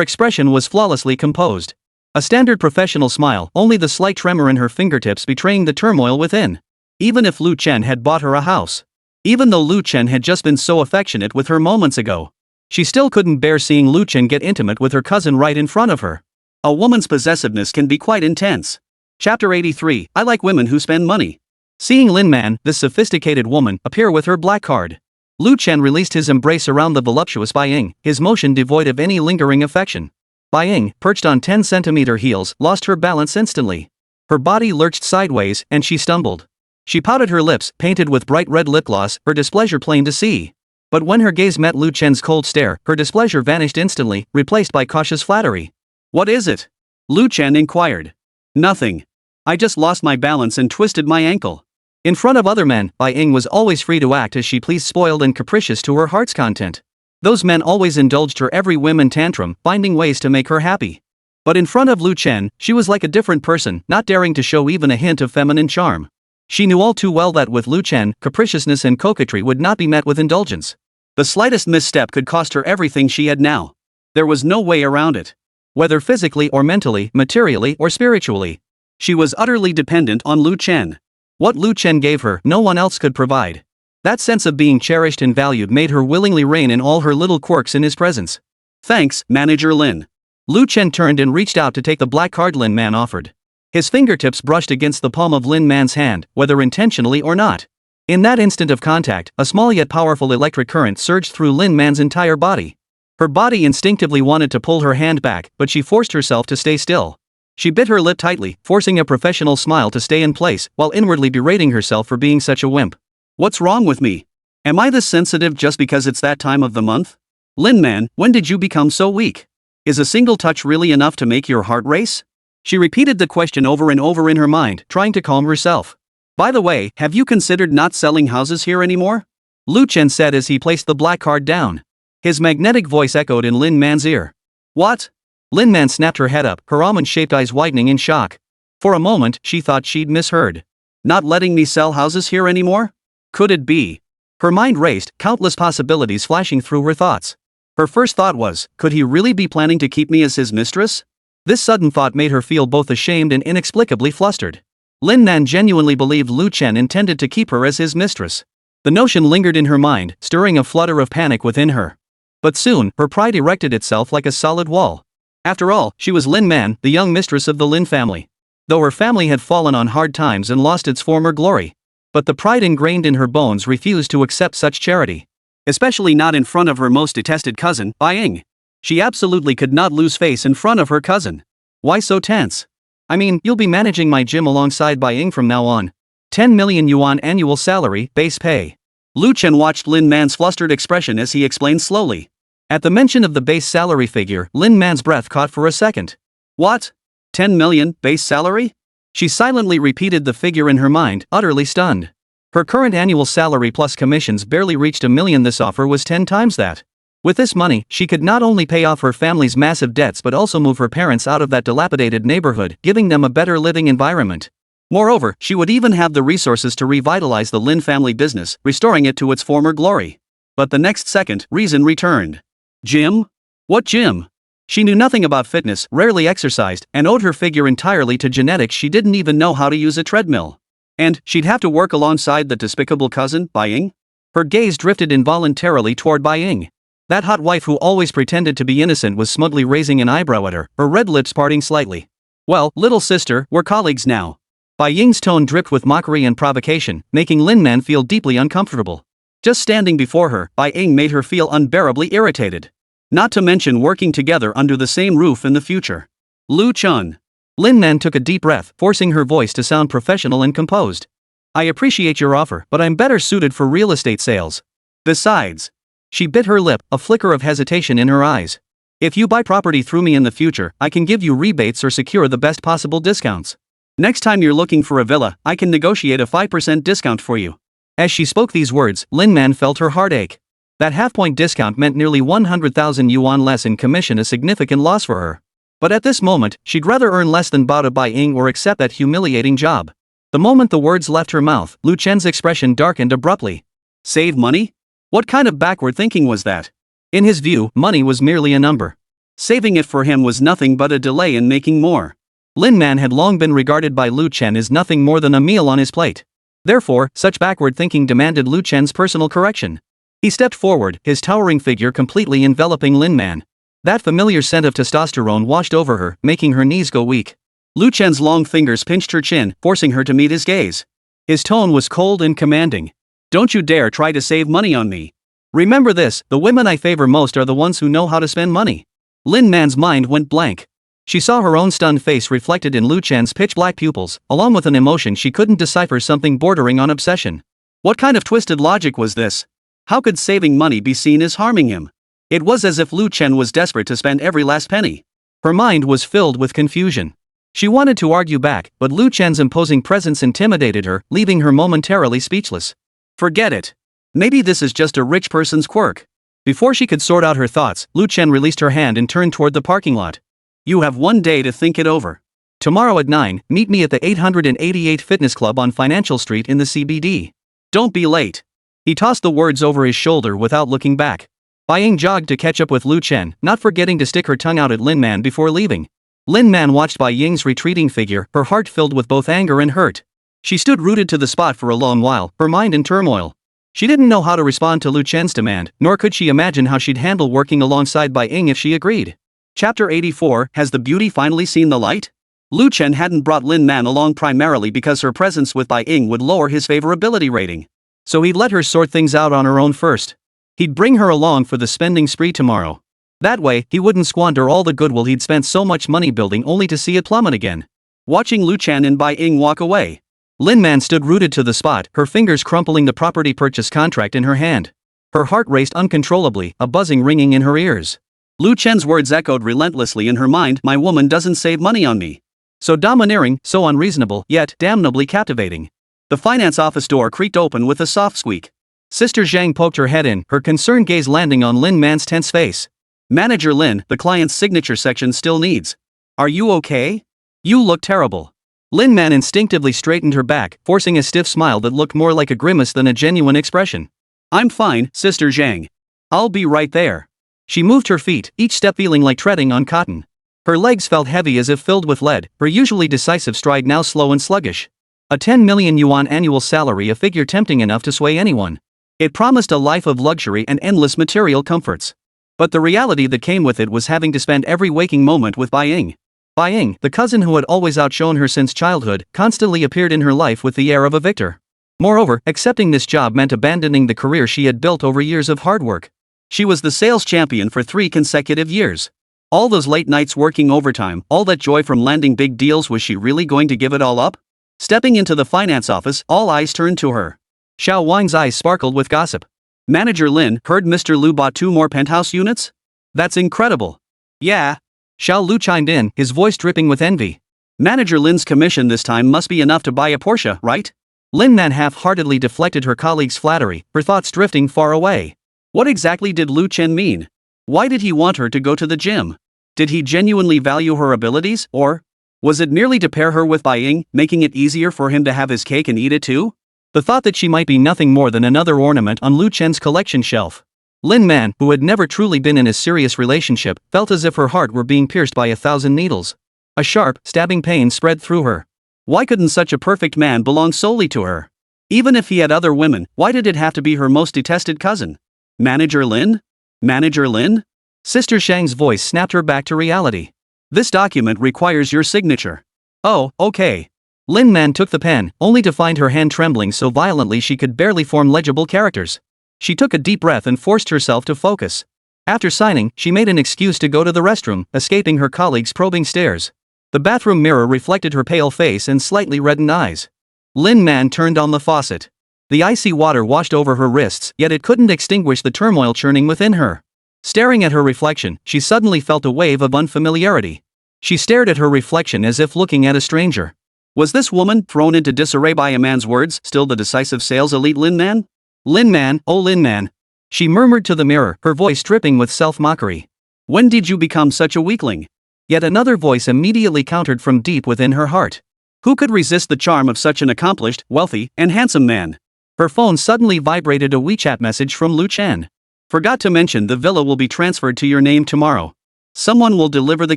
expression was flawlessly composed. A standard professional smile, only the slight tremor in her fingertips betraying the turmoil within. Even if Lu Chen had bought her a house. Even though Lu Chen had just been so affectionate with her moments ago. She still couldn't bear seeing Lu Chen get intimate with her cousin right in front of her. A woman's possessiveness can be quite intense. Chapter 83, I like women who spend money. Seeing Lin Man, this sophisticated woman, appear with her black card. Lu Chen released his embrace around the voluptuous Bai Ying, his motion devoid of any lingering affection. Bai Ying, perched on 10-centimeter heels, lost her balance instantly. Her body lurched sideways, and she stumbled. She pouted her lips, painted with bright red lip gloss, her displeasure plain to see. But when her gaze met Lu Chen's cold stare, her displeasure vanished instantly, replaced by cautious flattery. What is it? Lu Chen inquired. Nothing. I just lost my balance and twisted my ankle. In front of other men, Bai Ying was always free to act as she pleased, spoiled and capricious to her heart's content. Those men always indulged her every whim and tantrum, finding ways to make her happy. But in front of Lu Chen, she was like a different person, not daring to show even a hint of feminine charm. She knew all too well that with Lu Chen, capriciousness and coquetry would not be met with indulgence. The slightest misstep could cost her everything she had now. There was no way around it. Whether physically or mentally, materially or spiritually. She was utterly dependent on Lu Chen. What Lu Chen gave her, no one else could provide. That sense of being cherished and valued made her willingly rein in all her little quirks in his presence. Thanks, Manager Lin. Lu Chen turned and reached out to take the black card Lin Man offered. His fingertips brushed against the palm of Lin Man's hand, whether intentionally or not. In that instant of contact, a small yet powerful electric current surged through Lin Man's entire body. Her body instinctively wanted to pull her hand back, but she forced herself to stay still. She bit her lip tightly, forcing a professional smile to stay in place, while inwardly berating herself for being such a wimp. What's wrong with me? Am I this sensitive just because it's that time of the month? Lin Man, when did you become so weak? Is a single touch really enough to make your heart race? She repeated the question over and over in her mind, trying to calm herself. By the way, have you considered not selling houses here anymore? Lu Chen said as he placed the black card down. His magnetic voice echoed in Lin Man's ear. What? Lin Man snapped her head up, her almond-shaped eyes widening in shock. For a moment, she thought she'd misheard. Not letting me sell houses here anymore? Could it be? Her mind raced, countless possibilities flashing through her thoughts. Her first thought was, could he really be planning to keep me as his mistress? This sudden thought made her feel both ashamed and inexplicably flustered. Lin Man genuinely believed Lu Chen intended to keep her as his mistress. The notion lingered in her mind, stirring a flutter of panic within her. But soon, her pride erected itself like a solid wall. After all, she was Lin Man, the young mistress of the Lin family. Though her family had fallen on hard times and lost its former glory. But the pride ingrained in her bones refused to accept such charity. Especially not in front of her most detested cousin, Bai Ying. She absolutely could not lose face in front of her cousin. Why so tense? I mean, you'll be managing my gym alongside Bai Ying from now on. 10 million yuan annual salary, base pay. Lu Chen watched Lin Man's flustered expression as he explained slowly. At the mention of the base salary figure, Lin Man's breath caught for a second. What? 10 million, base salary? She silently repeated the figure in her mind, utterly stunned. Her current annual salary plus commissions barely reached $1 million. This offer was 10 times that. With this money, she could not only pay off her family's massive debts but also move her parents out of that dilapidated neighborhood, giving them a better living environment. Moreover, she would even have the resources to revitalize the Lin family business, restoring it to its former glory. But the next second, reason returned. Gym? What gym? She knew nothing about fitness, rarely exercised, and owed her figure entirely to genetics. She didn't even know how to use a treadmill. And she'd have to work alongside the despicable cousin, Bai Ying? Her gaze drifted involuntarily toward Bai Ying. That hot wife who always pretended to be innocent was smugly raising an eyebrow at her red lips parting slightly. Well, little sister, we're colleagues now. Bai Ying's tone dripped with mockery and provocation, making Lin Man feel deeply uncomfortable. Just standing before her, Bai Ying made her feel unbearably irritated. Not to mention working together under the same roof in the future. Lu Chen. Lin Man took a deep breath, forcing her voice to sound professional and composed. I appreciate your offer, but I'm better suited for real estate sales. Besides. She bit her lip, a flicker of hesitation in her eyes. If you buy property through me in the future, I can give you rebates or secure the best possible discounts. Next time you're looking for a villa, I can negotiate a 5% discount for you. As she spoke these words, Lin Man felt her heart ache. That half-point discount meant nearly 100,000 yuan less in commission, a significant loss for her. But at this moment, she'd rather earn less than bow to Bai Ying or accept that humiliating job. The moment the words left her mouth, Lu Chen's expression darkened abruptly. Save money? What kind of backward thinking was that? In his view, money was merely a number. Saving it for him was nothing but a delay in making more. Lin Man had long been regarded by Lu Chen as nothing more than a meal on his plate. Therefore, such backward thinking demanded Lu Chen's personal correction. He stepped forward, his towering figure completely enveloping Lin Man. That familiar scent of testosterone washed over her, making her knees go weak. Lu Chen's long fingers pinched her chin, forcing her to meet his gaze. His tone was cold and commanding. Don't you dare try to save money on me. Remember this, the women I favor most are the ones who know how to spend money. Lin Man's mind went blank. She saw her own stunned face reflected in Lu Chen's pitch-black pupils, along with an emotion she couldn't decipher, something bordering on obsession. What kind of twisted logic was this? How could saving money be seen as harming him? It was as if Lu Chen was desperate to spend every last penny. Her mind was filled with confusion. She wanted to argue back, but Lu Chen's imposing presence intimidated her, leaving her momentarily speechless. Forget it. Maybe this is just a rich person's quirk. Before she could sort out her thoughts, Lu Chen released her hand and turned toward the parking lot. You have one day to think it over. Tomorrow at 9, meet me at the 888 Fitness Club on Financial Street in the CBD. Don't be late. He tossed the words over his shoulder without looking back. Bai Ying jogged to catch up with Lu Chen, not forgetting to stick her tongue out at Lin Man before leaving. Lin Man watched Bai Ying's retreating figure, her heart filled with both anger and hurt. She stood rooted to the spot for a long while, her mind in turmoil. She didn't know how to respond to Lu Chen's demand, nor could she imagine how she'd handle working alongside Bai Ying if she agreed. Chapter 84, Has the Beauty Finally Seen the Light? Lu Chen hadn't brought Lin Man along primarily because her presence with Bai Ying would lower his favorability rating. So he'd let her sort things out on her own first. He'd bring her along for the spending spree tomorrow. That way, he wouldn't squander all the goodwill he'd spent so much money building only to see it plummet again. Watching Lu Chen and Bai Ying walk away, Lin Man stood rooted to the spot, her fingers crumpling the property purchase contract in her hand. Her heart raced uncontrollably, a buzzing ringing in her ears. Lu Chen's words echoed relentlessly in her mind, my woman doesn't save money on me. So domineering, so unreasonable, yet damnably captivating. The finance office door creaked open with a soft squeak. Sister Zhang poked her head in, her concerned gaze landing on Lin Man's tense face. Manager Lin, the client's signature section still needs. Are you okay? You look terrible. Lin Man instinctively straightened her back, forcing a stiff smile that looked more like a grimace than a genuine expression. I'm fine, Sister Zhang. I'll be right there. She moved her feet, each step feeling like treading on cotton. Her legs felt heavy as if filled with lead, her usually decisive stride now slow and sluggish. A 10 million yuan annual salary, a figure tempting enough to sway anyone. It promised a life of luxury and endless material comforts. But the reality that came with it was having to spend every waking moment with Bai Ying. Bai Ying, the cousin who had always outshone her since childhood, constantly appeared in her life with the air of a victor. Moreover, accepting this job meant abandoning the career she had built over years of hard work. She was the sales champion for 3 consecutive years. All those late nights working overtime, all that joy from landing big deals, was she really going to give it all up? Stepping into the finance office, all eyes turned to her. Xiao Wang's eyes sparkled with gossip. Manager Lin, heard Mr. Lu bought 2 more penthouse units? That's incredible. Yeah. Xiao Lu chimed in, his voice dripping with envy. Manager Lin's commission this time must be enough to buy a Porsche, right? Lin Man half-heartedly deflected her colleague's flattery, her thoughts drifting far away. What exactly did Lu Chen mean? Why did he want her to go to the gym? Did he genuinely value her abilities, or was it merely to pair her with Bai Ying, making it easier for him to have his cake and eat it too? The thought that she might be nothing more than another ornament on Lu Chen's collection shelf. Lin Man, who had never truly been in a serious relationship, felt as if her heart were being pierced by 1,000 needles. A sharp, stabbing pain spread through her. Why couldn't such a perfect man belong solely to her? Even if he had other women, why did it have to be her most detested cousin? Manager Lin? Manager Lin? Sister Shang's voice snapped her back to reality. This document requires your signature. Oh, okay. Lin Man took the pen, only to find her hand trembling so violently she could barely form legible characters. She took a deep breath and forced herself to focus. After signing, she made an excuse to go to the restroom, escaping her colleague's probing stares. The bathroom mirror reflected her pale face and slightly reddened eyes. Lin Man turned on the faucet. The icy water washed over her wrists, yet it couldn't extinguish the turmoil churning within her. Staring at her reflection, she suddenly felt a wave of unfamiliarity. She stared at her reflection as if looking at a stranger. Was this woman, thrown into disarray by a man's words, still the decisive sales elite Lin Man? Lin Man, oh Lin Man. She murmured to the mirror, her voice dripping with self-mockery. When did you become such a weakling? Yet another voice immediately countered from deep within her heart. Who could resist the charm of such an accomplished, wealthy, and handsome man? Her phone suddenly vibrated, a WeChat message from Lu Chen. Forgot to mention the villa will be transferred to your name tomorrow. Someone will deliver the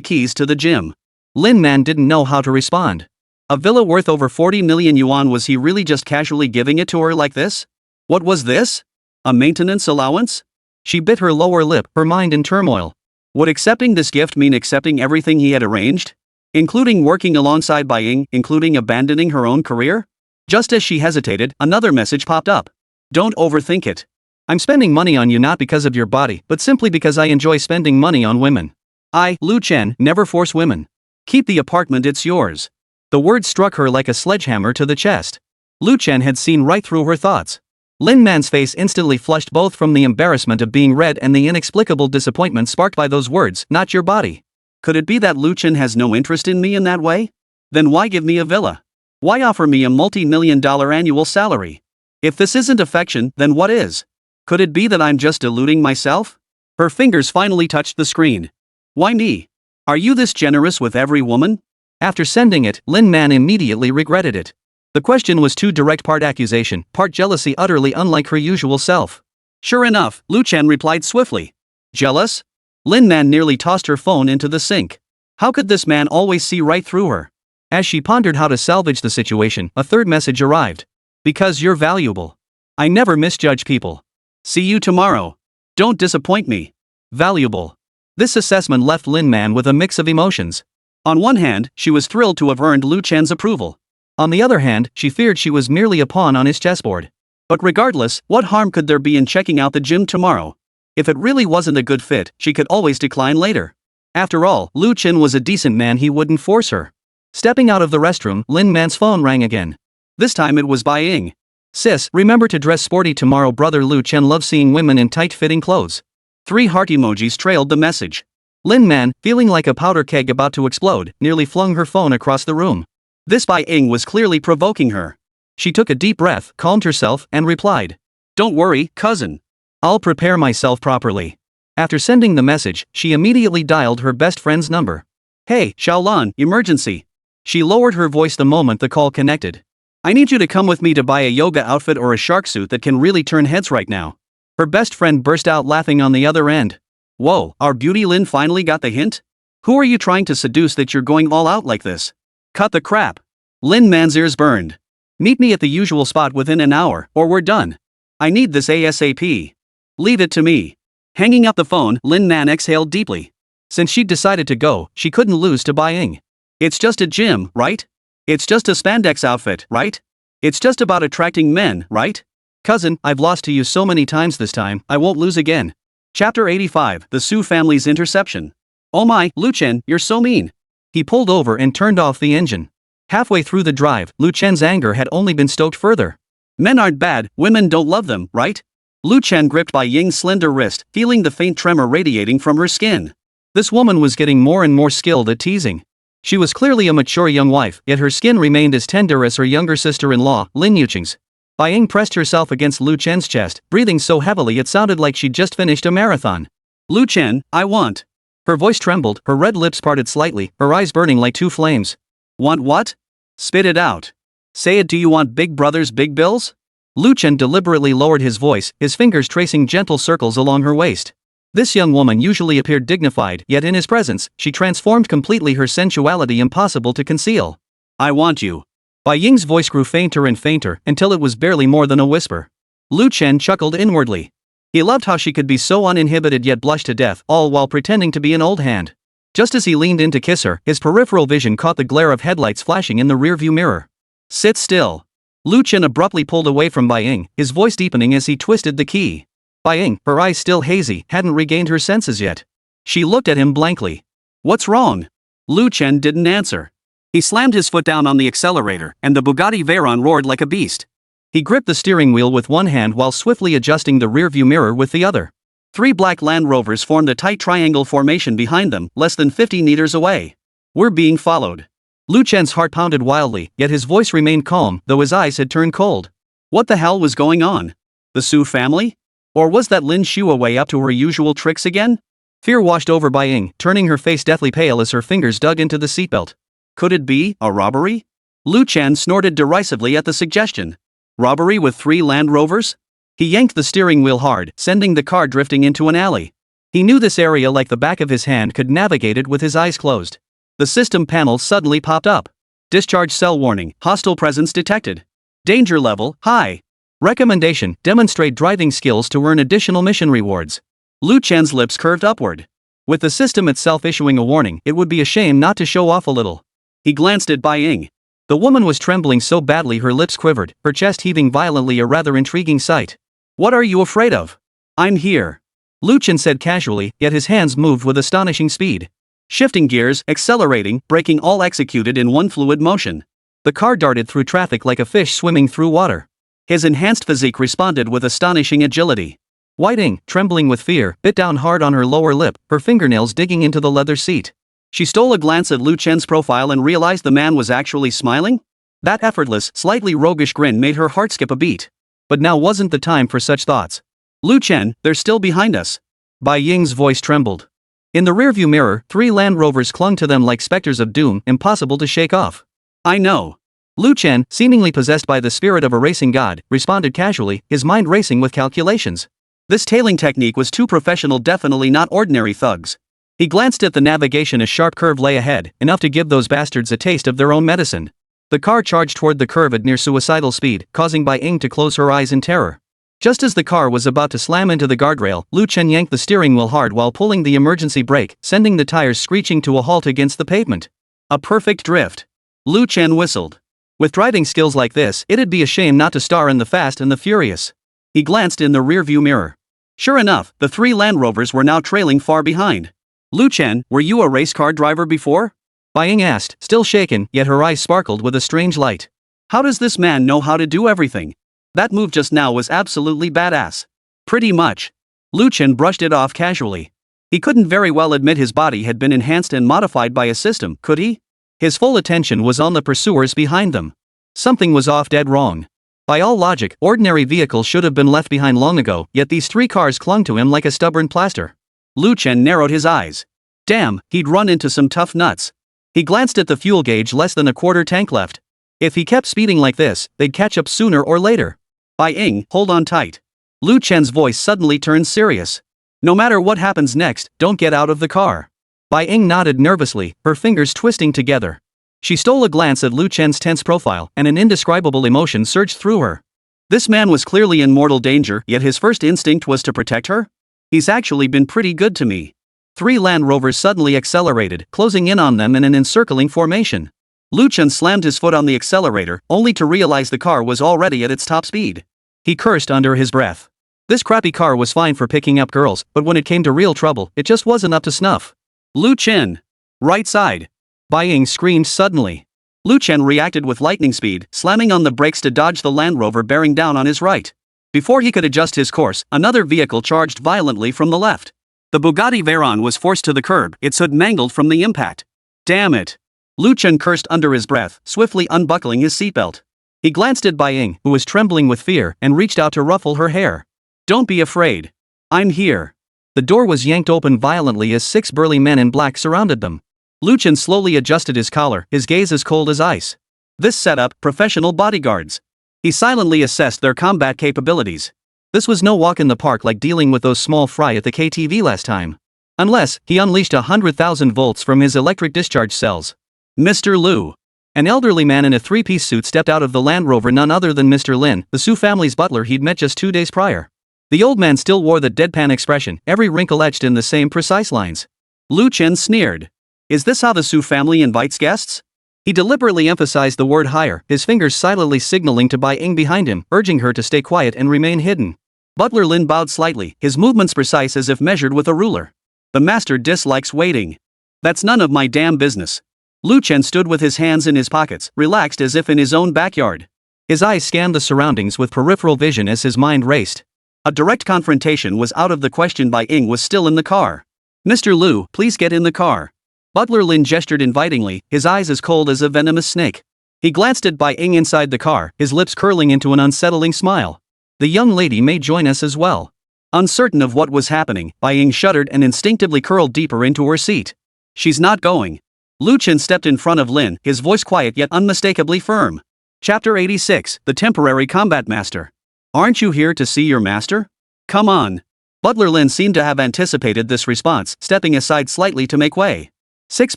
keys to the gym. Lin Man didn't know how to respond. A villa worth over 40 million yuan, was he really just casually giving it to her like this? What was this? A maintenance allowance? She bit her lower lip, her mind in turmoil. Would accepting this gift mean accepting everything he had arranged? Including working alongside Bai Ying, including abandoning her own career? Just as she hesitated, another message popped up. Don't overthink it. I'm spending money on you not because of your body, but simply because I enjoy spending money on women. I, Lu Chen, never force women. Keep the apartment, it's yours. The words struck her like a sledgehammer to the chest. Lu Chen had seen right through her thoughts. Lin Man's face instantly flushed, both from the embarrassment of being read and the inexplicable disappointment sparked by those words, not your body. Could it be that Lu Chen has no interest in me in that way? Then why give me a villa? Why offer me a multi-million-dollar annual salary? If this isn't affection, then what is? Could it be that I'm just deluding myself? Her fingers finally touched the screen. Why me? Are you this generous with every woman? After sending it, Lin Man immediately regretted it. The question was too direct, part accusation, part jealousy, utterly unlike her usual self. Sure enough, Lu Chen replied swiftly. Jealous? Lin Man nearly tossed her phone into the sink. How could this man always see right through her? As she pondered how to salvage the situation, a third message arrived. Because you're valuable. I never misjudge people. See you tomorrow. Don't disappoint me. Valuable. This assessment left Lin Man with a mix of emotions. On one hand, she was thrilled to have earned Lu Chen's approval. On the other hand, she feared she was merely a pawn on his chessboard. But regardless, what harm could there be in checking out the gym tomorrow? If it really wasn't a good fit, she could always decline later. After all, Lu Chen was a decent man, he wouldn't force her. Stepping out of the restroom, Lin Man's phone rang again. This time it was Bai Ying. Sis, remember to dress sporty tomorrow. Brother Lu Chen loves seeing women in tight-fitting clothes. 3 heart emojis trailed the message. Lin Man, feeling like a powder keg about to explode, nearly flung her phone across the room. This Bai Ying was clearly provoking her. She took a deep breath, calmed herself, and replied. Don't worry, cousin. I'll prepare myself properly. After sending the message, she immediately dialed her best friend's number. Hey, Xiaolan, emergency. She lowered her voice the moment the call connected. I need you to come with me to buy a yoga outfit or a shark suit that can really turn heads right now. Her best friend burst out laughing on the other end. Whoa, our beauty Lin finally got the hint? Who are you trying to seduce that you're going all out like this? Cut the crap. Lin Man's ears burned. Meet me at the usual spot within an hour, or we're done. I need this ASAP. Leave it to me. Hanging up the phone, Lin Man exhaled deeply. Since she'd decided to go, she couldn't lose to Bai Ying. It's just a gym, right? It's just a spandex outfit, right? It's just about attracting men, right? Cousin, I've lost to you so many times this time, I won't lose again. Chapter 85, The Su Family's Interception. Oh my, Lu Chen, you're so mean. He pulled over and turned off the engine. Halfway through the drive, Lu Chen's anger had only been stoked further. Men aren't bad, women don't love them, right? Lu Chen gripped Bai Ying's slender wrist, feeling the faint tremor radiating from her skin. This woman was getting more and more skilled at teasing. She was clearly a mature young wife, yet her skin remained as tender as her younger sister-in-law, Lin Yuqing's. Bai Ying pressed herself against Lu Chen's chest, breathing so heavily it sounded like she'd just finished a marathon. Lu Chen, I want. Her voice trembled, her red lips parted slightly, her eyes burning like 2 flames. Want what? Spit it out. Say it. Do you want big brother's big bills? Lu Chen deliberately lowered his voice, his fingers tracing gentle circles along her waist. This young woman usually appeared dignified, yet in his presence, she transformed completely, her sensuality impossible to conceal. I want you. Bai Ying's voice grew fainter and fainter, until it was barely more than a whisper. Lu Chen chuckled inwardly. He loved how she could be so uninhibited yet blush to death, all while pretending to be an old hand. Just as he leaned in to kiss her, his peripheral vision caught the glare of headlights flashing in the rearview mirror. Sit still. Lu Chen abruptly pulled away from Bai Ying, his voice deepening as he twisted the key. Bai Ying, her eyes still hazy, hadn't regained her senses yet. She looked at him blankly. What's wrong? Lu Chen didn't answer. He slammed his foot down on the accelerator, and the Bugatti Veyron roared like a beast. He gripped the steering wheel with one hand while swiftly adjusting the rearview mirror with the other. 3 black Land Rovers formed a tight triangle formation behind them, less than 50 meters away. We're being followed. Lu Chen's heart pounded wildly, yet his voice remained calm, though his eyes had turned cold. What the hell was going on? The Su family? Or was that Lin Yuqing up to her usual tricks again? Fear washed over Bai Ying, turning her face deathly pale as her fingers dug into the seatbelt. Could it be a robbery? Lu Chen snorted derisively at the suggestion. Robbery with 3 Land Rovers? He yanked the steering wheel hard, sending the car drifting into an alley. He knew this area like the back of his hand, could navigate it with his eyes closed. The system panel suddenly popped up. Discharge cell warning, hostile presence detected. Danger level, high. Recommendation, demonstrate driving skills to earn additional mission rewards. Lu Chen's lips curved upward. With the system itself issuing a warning, it would be a shame not to show off a little. He glanced at Bai Ying. The woman was trembling so badly her lips quivered, her chest heaving violently, a rather intriguing sight. What are you afraid of? I'm here. Lu Chen said casually, yet his hands moved with astonishing speed. Shifting gears, accelerating, braking, all executed in one fluid motion. The car darted through traffic like a fish swimming through water. His enhanced physique responded with astonishing agility. Bai Ying, trembling with fear, bit down hard on her lower lip, her fingernails digging into the leather seat. She stole a glance at Lu Chen's profile and realized the man was actually smiling. That effortless, slightly roguish grin made her heart skip a beat. But now wasn't the time for such thoughts. Lu Chen, they're still behind us. Bai Ying's voice trembled. In the rearview mirror, 3 Land Rovers clung to them like specters of doom, impossible to shake off. I know. Lu Chen, seemingly possessed by the spirit of a racing god, responded casually, his mind racing with calculations. This tailing technique was too professional, definitely not ordinary thugs. He glanced at the navigation. A sharp curve lay ahead, enough to give those bastards a taste of their own medicine. The car charged toward the curve at near suicidal speed, causing Bai Ying to close her eyes in terror. Just as the car was about to slam into the guardrail, Lu Chen yanked the steering wheel hard while pulling the emergency brake, sending the tires screeching to a halt against the pavement. A perfect drift. Lu Chen whistled. With driving skills like this, it'd be a shame not to star in The Fast and the Furious. He glanced in the rearview mirror. Sure enough, the three Land Rovers were now trailing far behind. Lu Chen, were you a race car driver before? Bai Ying asked, still shaken, yet her eyes sparkled with a strange light. How does this man know how to do everything? That move just now was absolutely badass. Pretty much. Lu Chen brushed it off casually. He couldn't very well admit his body had been enhanced and modified by a system, could he? His full attention was on the pursuers behind them. Something was off dead wrong. By all logic, ordinary vehicles should have been left behind long ago, yet these three cars clung to him like a stubborn plaster. Lu Chen narrowed his eyes. Damn, he'd run into some tough nuts. He glanced at the fuel gauge, less than a quarter tank left. If he kept speeding like this, they'd catch up sooner or later. Bai Ying, hold on tight. Lu Chen's voice suddenly turned serious. No matter what happens next, don't get out of the car. Bai Ying nodded nervously, her fingers twisting together. She stole a glance at Lu Chen's tense profile, and an indescribable emotion surged through her. This man was clearly in mortal danger, yet his first instinct was to protect her? He's actually been pretty good to me. Three Land Rovers suddenly accelerated, closing in on them in an encircling formation. Lu Chen slammed his foot on the accelerator, only to realize the car was already at its top speed. He cursed under his breath. This crappy car was fine for picking up girls, but when it came to real trouble, it just wasn't up to snuff. Lu Chen! Right side! Bai Ying screamed suddenly. Lu Chen reacted with lightning speed, slamming on the brakes to dodge the Land Rover bearing down on his right. Before he could adjust his course, another vehicle charged violently from the left. The Bugatti Veyron was forced to the curb, its hood mangled from the impact. Damn it! Lu Chen cursed under his breath, swiftly unbuckling his seatbelt. He glanced at Bai Ying, who was trembling with fear, and reached out to ruffle her hair. Don't be afraid. I'm here. The door was yanked open violently as 6 burly men in black surrounded them. Lu Chen slowly adjusted his collar, his gaze as cold as ice. This setup, professional bodyguards. He silently assessed their combat capabilities. This was no walk in the park like dealing with those small fry at the KTV last time. Unless, he unleashed 100,000 volts from his electric discharge cells. Mr. Lu. An elderly man in a 3-piece suit stepped out of the Land Rover, none other than Mr. Lin, the Su family's butler he'd met just 2 days prior. The old man still wore the deadpan expression, every wrinkle etched in the same precise lines. Lu Chen sneered. Is this how the Su family invites guests? He deliberately emphasized the word higher, his fingers silently signaling to Bai Ying behind him, urging her to stay quiet and remain hidden. Butler Lin bowed slightly, his movements precise as if measured with a ruler. The master dislikes waiting. That's none of my damn business. Lu Chen stood with his hands in his pockets, relaxed as if in his own backyard. His eyes scanned the surroundings with peripheral vision as his mind raced. A direct confrontation was out of the question. Bai Ying was still in the car. Mr. Lu, please get in the car. Butler Lin gestured invitingly, his eyes as cold as a venomous snake. He glanced at Bai Ying inside the car, his lips curling into an unsettling smile. The young lady may join us as well. Uncertain of what was happening, Bai Ying shuddered and instinctively curled deeper into her seat. She's not going. Lu Chen stepped in front of Lin, his voice quiet yet unmistakably firm. Chapter 86, The Temporary Combat Master. Aren't you here to see your master? Come on. Butler Lin seemed to have anticipated this response, stepping aside slightly to make way. 6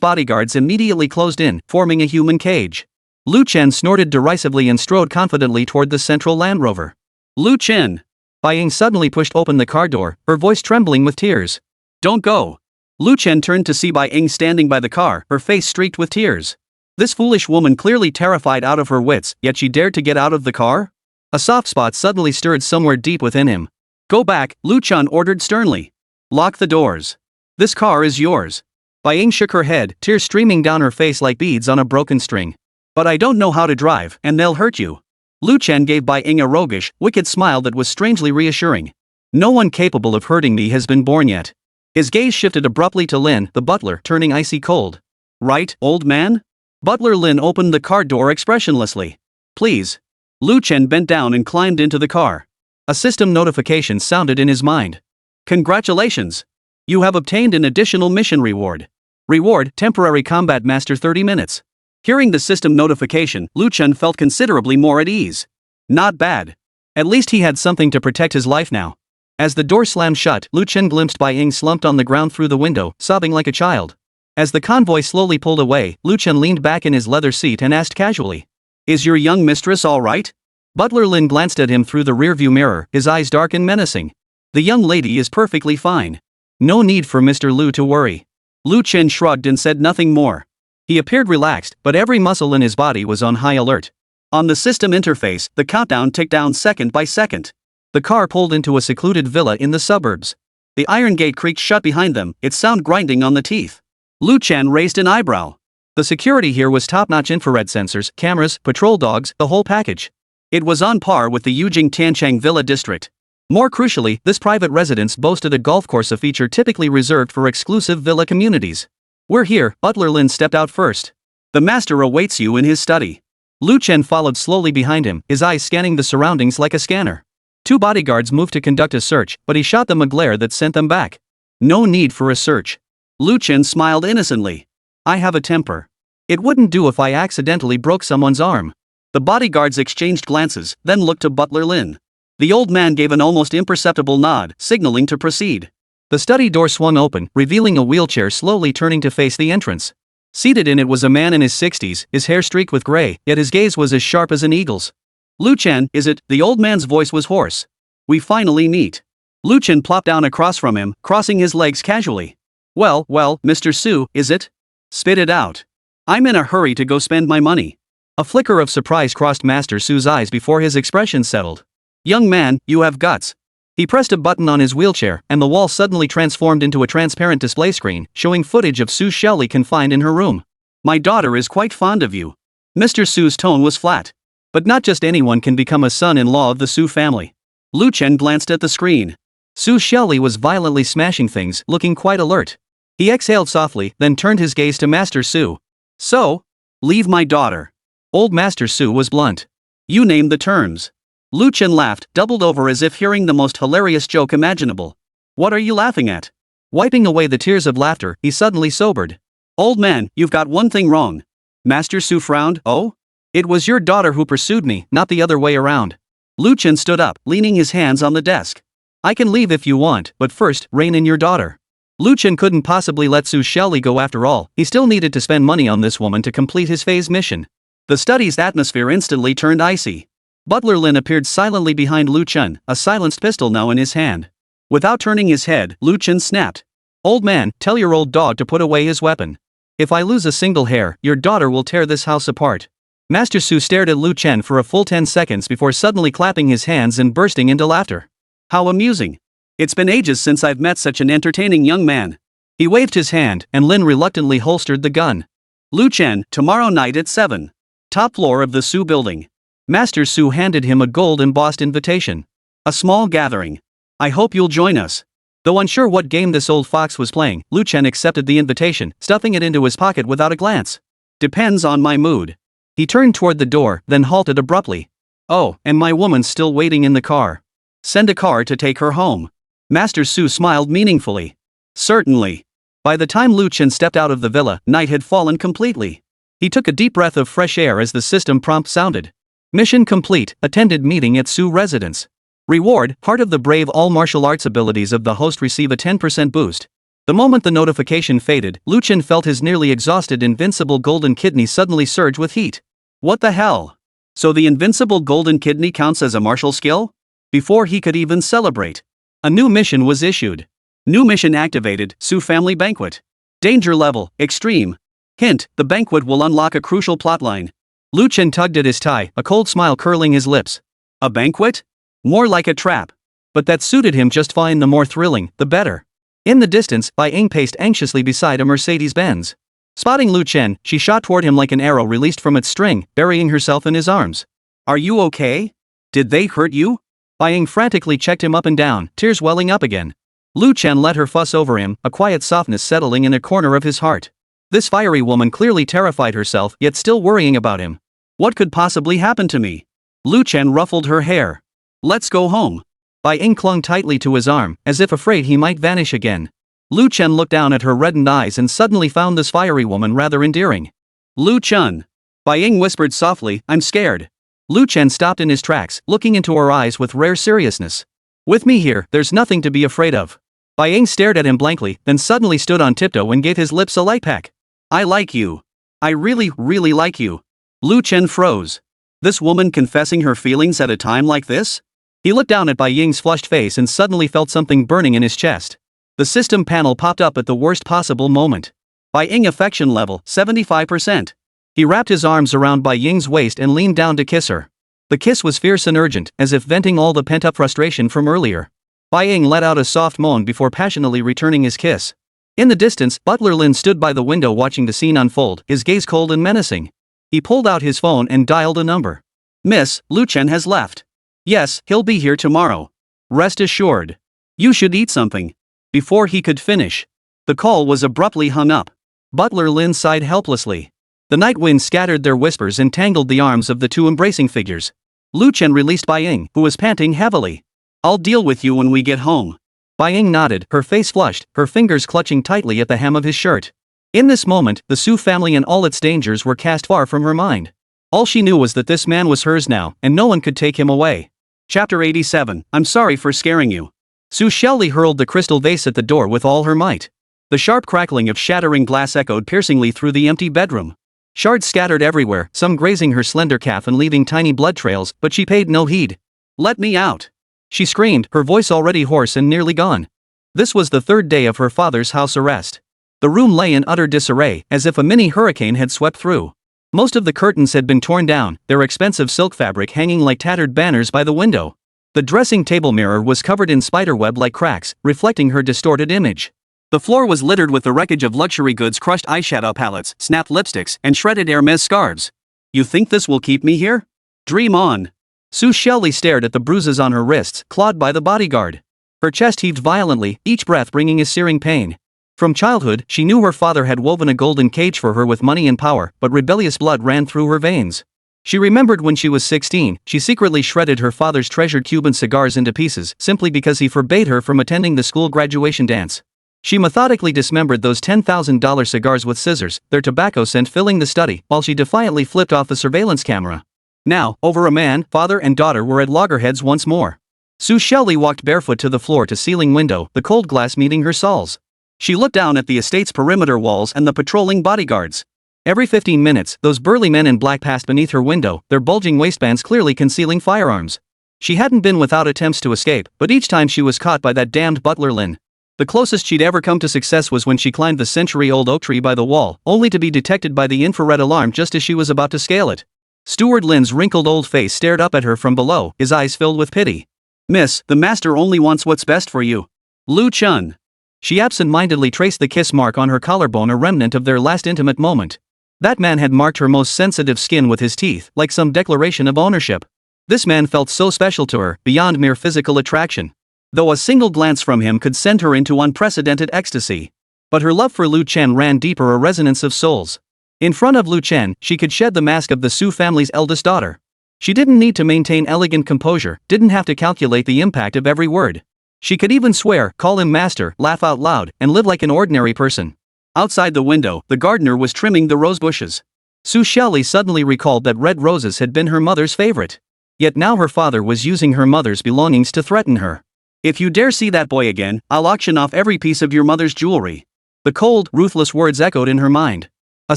bodyguards immediately closed in, forming a human cage. Lu Chen snorted derisively and strode confidently toward the central Land Rover. Lu Chen! Bai Ying suddenly pushed open the car door, her voice trembling with tears. Don't go! Lu Chen turned to see Bai Ying standing by the car, her face streaked with tears. This foolish woman clearly terrified out of her wits, yet she dared to get out of the car? A soft spot suddenly stirred somewhere deep within him. Go back, Lu Chen ordered sternly. Lock the doors. This car is yours. Bai Ying shook her head, tears streaming down her face like beads on a broken string. But I don't know how to drive, and they'll hurt you. Lu Chen gave Bai Ying a roguish, wicked smile that was strangely reassuring. No one capable of hurting me has been born yet. His gaze shifted abruptly to Lin, the butler, turning icy cold. Right, old man? Butler Lin opened the car door expressionlessly. Please. Lu Chen bent down and climbed into the car. A system notification sounded in his mind. Congratulations! You have obtained an additional mission reward. Reward, Temporary Combat Master 30 minutes. Hearing the system notification, Lu Chen felt considerably more at ease. Not bad. At least he had something to protect his life now. As the door slammed shut, Lu Chen glimpsed Bai Ying slumped on the ground through the window, sobbing like a child. As the convoy slowly pulled away, Lu Chen leaned back in his leather seat and asked casually, "Is your young mistress all right?" Butler Lin glanced at him through the rearview mirror, his eyes dark and menacing. "The young lady is perfectly fine. No need for Mr. Lu to worry." Lu Chen shrugged and said nothing more. He appeared relaxed, but every muscle in his body was on high alert. On the system interface, the countdown ticked down second by second. The car pulled into a secluded villa in the suburbs. The iron gate creaked shut behind them, its sound grinding on the teeth. Lu Chen raised an eyebrow. The security here was top-notch: infrared sensors, cameras, patrol dogs, the whole package. It was on par with the Yujing Tianchang Villa district. More crucially, this private residence boasted a golf course, a feature typically reserved for exclusive villa communities. "We're here," Butler Lin stepped out first. "The master awaits you in his study." Lu Chen followed slowly behind him, his eyes scanning the surroundings like a scanner. Two bodyguards moved to conduct a search, but he shot them a glare that sent them back. "No need for a search." Lu Chen smiled innocently. "I have a temper. It wouldn't do if I accidentally broke someone's arm." The bodyguards exchanged glances, then looked to Butler Lin. The old man gave an almost imperceptible nod, signaling to proceed. The study door swung open, revealing a wheelchair slowly turning to face the entrance. Seated in it was a man in his 60s, his hair streaked with gray, yet his gaze was as sharp as an eagle's. "Lu Chen, is it?" The old man's voice was hoarse. "We finally meet." Lu Chen plopped down across from him, crossing his legs casually. Well, Mr. Su, is it?" "Spit it out. I'm in a hurry to go spend my money." A flicker of surprise crossed Master Su's eyes before his expression settled. "Young man, you have guts." He pressed a button on his wheelchair, and the wall suddenly transformed into a transparent display screen, showing footage of Su Shelley confined in her room. "My daughter is quite fond of you." Mr. Su's tone was flat. "But not just anyone can become a son-in-law of the Su family." Lu Chen glanced at the screen. Su Shelley was violently smashing things, looking quite alert. He exhaled softly, then turned his gaze to Master Su. "So? Leave my daughter." Old Master Su was blunt. "You name the terms." Lu Chen laughed, doubled over as if hearing the most hilarious joke imaginable. "What are you laughing at?" Wiping away the tears of laughter, he suddenly sobered. "Old man, you've got one thing wrong." Master Su frowned. "Oh? It was your daughter who pursued me, not the other way around." Lu Chen stood up, leaning his hands on the desk. "I can leave if you want, but first, rein in your daughter." Lu Chen couldn't possibly let Su Shelley go after all, he still needed to spend money on this woman to complete his phase mission. The study's atmosphere instantly turned icy. Butler Lin appeared silently behind Lu Chen, a silenced pistol now in his hand. Without turning his head, Lu Chen snapped. "Old man, tell your old dog to put away his weapon. If I lose a single hair, your daughter will tear this house apart." Master Su stared at Lu Chen for a full 10 seconds before suddenly clapping his hands and bursting into laughter. "How amusing. It's been ages since I've met such an entertaining young man." He waved his hand, and Lin reluctantly holstered the gun. "Lu Chen, tomorrow night at 7. Top floor of the Su building." Master Su handed him a gold-embossed invitation. "A small gathering. I hope you'll join us." Though unsure what game this old fox was playing, Lu Chen accepted the invitation, stuffing it into his pocket without a glance. "Depends on my mood." He turned toward the door, then halted abruptly. "Oh, and my woman's still waiting in the car. Send a car to take her home." Master Su smiled meaningfully. "Certainly." By the time Lu Chen stepped out of the villa, night had fallen completely. He took a deep breath of fresh air as the system prompt sounded. "Mission complete, attended meeting at Su residence. Reward, part of the brave all martial arts abilities of the host receive a 10% boost." The moment the notification faded, Lu Chen felt his nearly exhausted invincible golden kidney suddenly surge with heat. What the hell? So the invincible golden kidney counts as a martial skill? Before he could even celebrate, a new mission was issued. New mission activated, Su Family Banquet. Danger level, extreme. Hint, the banquet will unlock a crucial plotline. Lu Chen tugged at his tie, a cold smile curling his lips. A banquet? More like a trap. But that suited him just fine. The more thrilling, the better. In the distance, Bai Ying paced anxiously beside a Mercedes-Benz. Spotting Lu Chen, she shot toward him like an arrow released from its string, burying herself in his arms. "Are you okay? Did they hurt you?" Bai Ying frantically checked him up and down, tears welling up again. Lu Chen let her fuss over him, a quiet softness settling in a corner of his heart. This fiery woman clearly terrified herself, yet still worrying about him. "What could possibly happen to me?" Lu Chen ruffled her hair. "Let's go home." Bai Ying clung tightly to his arm, as if afraid he might vanish again. Lu Chen looked down at her reddened eyes and suddenly found this fiery woman rather endearing. "Lu Chen." Bai Ying whispered softly, "I'm scared." Lu Chen stopped in his tracks, looking into her eyes with rare seriousness. With me here, there's nothing to be afraid of. Bai Ying stared at him blankly, then suddenly stood on tiptoe and gave his lips a light peck. I like you. I really, really like you. Lu Chen froze. This woman confessing her feelings at a time like this? He looked down at Bai Ying's flushed face and suddenly felt something burning in his chest. The system panel popped up at the worst possible moment. Bai Ying affection level, 75%. He wrapped his arms around Bai Ying's waist and leaned down to kiss her. The kiss was fierce and urgent, as if venting all the pent-up frustration from earlier. Bai Ying let out a soft moan before passionately returning his kiss. In the distance, Butler Lin stood by the window watching the scene unfold, his gaze cold and menacing. He pulled out his phone and dialed a number. Miss, Lu Chen has left. Yes, he'll be here tomorrow. Rest assured. You should eat something. Before he could finish, the call was abruptly hung up. Butler Lin sighed helplessly. The night wind scattered their whispers and tangled the arms of the two embracing figures. Lu Chen released Bai Ying, who was panting heavily. I'll deal with you when we get home. Bai Ying nodded, her face flushed, her fingers clutching tightly at the hem of his shirt. In this moment, the Su family and all its dangers were cast far from her mind. All she knew was that this man was hers now, and no one could take him away. Chapter 87, I'm sorry for scaring you. Su Xiaoyu hurled the crystal vase at the door with all her might. The sharp crackling of shattering glass echoed piercingly through the empty bedroom. Shards scattered everywhere, some grazing her slender calf and leaving tiny blood trails, but she paid no heed. Let me out! She screamed, her voice already hoarse and nearly gone. This was the third day of her father's house arrest. The room lay in utter disarray, as if a mini hurricane had swept through. Most of the curtains had been torn down, their expensive silk fabric hanging like tattered banners by the window. The dressing table mirror was covered in spiderweb-like cracks, reflecting her distorted image. The floor was littered with the wreckage of luxury goods, crushed eyeshadow palettes, snapped lipsticks, and shredded Hermes scarves. You think this will keep me here? Dream on. Su Xiaoyu stared at the bruises on her wrists, clawed by the bodyguard. Her chest heaved violently, each breath bringing a searing pain. From childhood, she knew her father had woven a golden cage for her with money and power, but rebellious blood ran through her veins. She remembered when she was 16, she secretly shredded her father's treasured Cuban cigars into pieces simply because he forbade her from attending the school graduation dance. She methodically dismembered those $10,000 cigars with scissors, their tobacco scent filling the study, while she defiantly flipped off the surveillance camera. Now, over a man, father and daughter were at loggerheads once more. Su Xiaoyu walked barefoot to the floor-to-ceiling window, the cold glass meeting her soles. She looked down at the estate's perimeter walls and the patrolling bodyguards. Every 15 minutes, those burly men in black passed beneath her window, their bulging waistbands clearly concealing firearms. She hadn't been without attempts to escape, but each time she was caught by that damned Butler Lin. The closest she'd ever come to success was when she climbed the century-old oak tree by the wall, only to be detected by the infrared alarm just as she was about to scale it. Steward Lin's wrinkled old face stared up at her from below, his eyes filled with pity. Miss, the master only wants what's best for you. Lu Chen. She absent-mindedly traced the kiss mark on her collarbone, a remnant of their last intimate moment. That man had marked her most sensitive skin with his teeth, like some declaration of ownership. This man felt so special to her, beyond mere physical attraction. Though a single glance from him could send her into unprecedented ecstasy. But her love for Lu Chen ran deeper, a resonance of souls. In front of Lu Chen, she could shed the mask of the Su family's eldest daughter. She didn't need to maintain elegant composure, didn't have to calculate the impact of every word. She could even swear, call him master, laugh out loud, and live like an ordinary person. Outside the window, the gardener was trimming the rose bushes. Su Xiaoyu suddenly recalled that red roses had been her mother's favorite. Yet now her father was using her mother's belongings to threaten her. If you dare see that boy again, I'll auction off every piece of your mother's jewelry. The cold, ruthless words echoed in her mind. A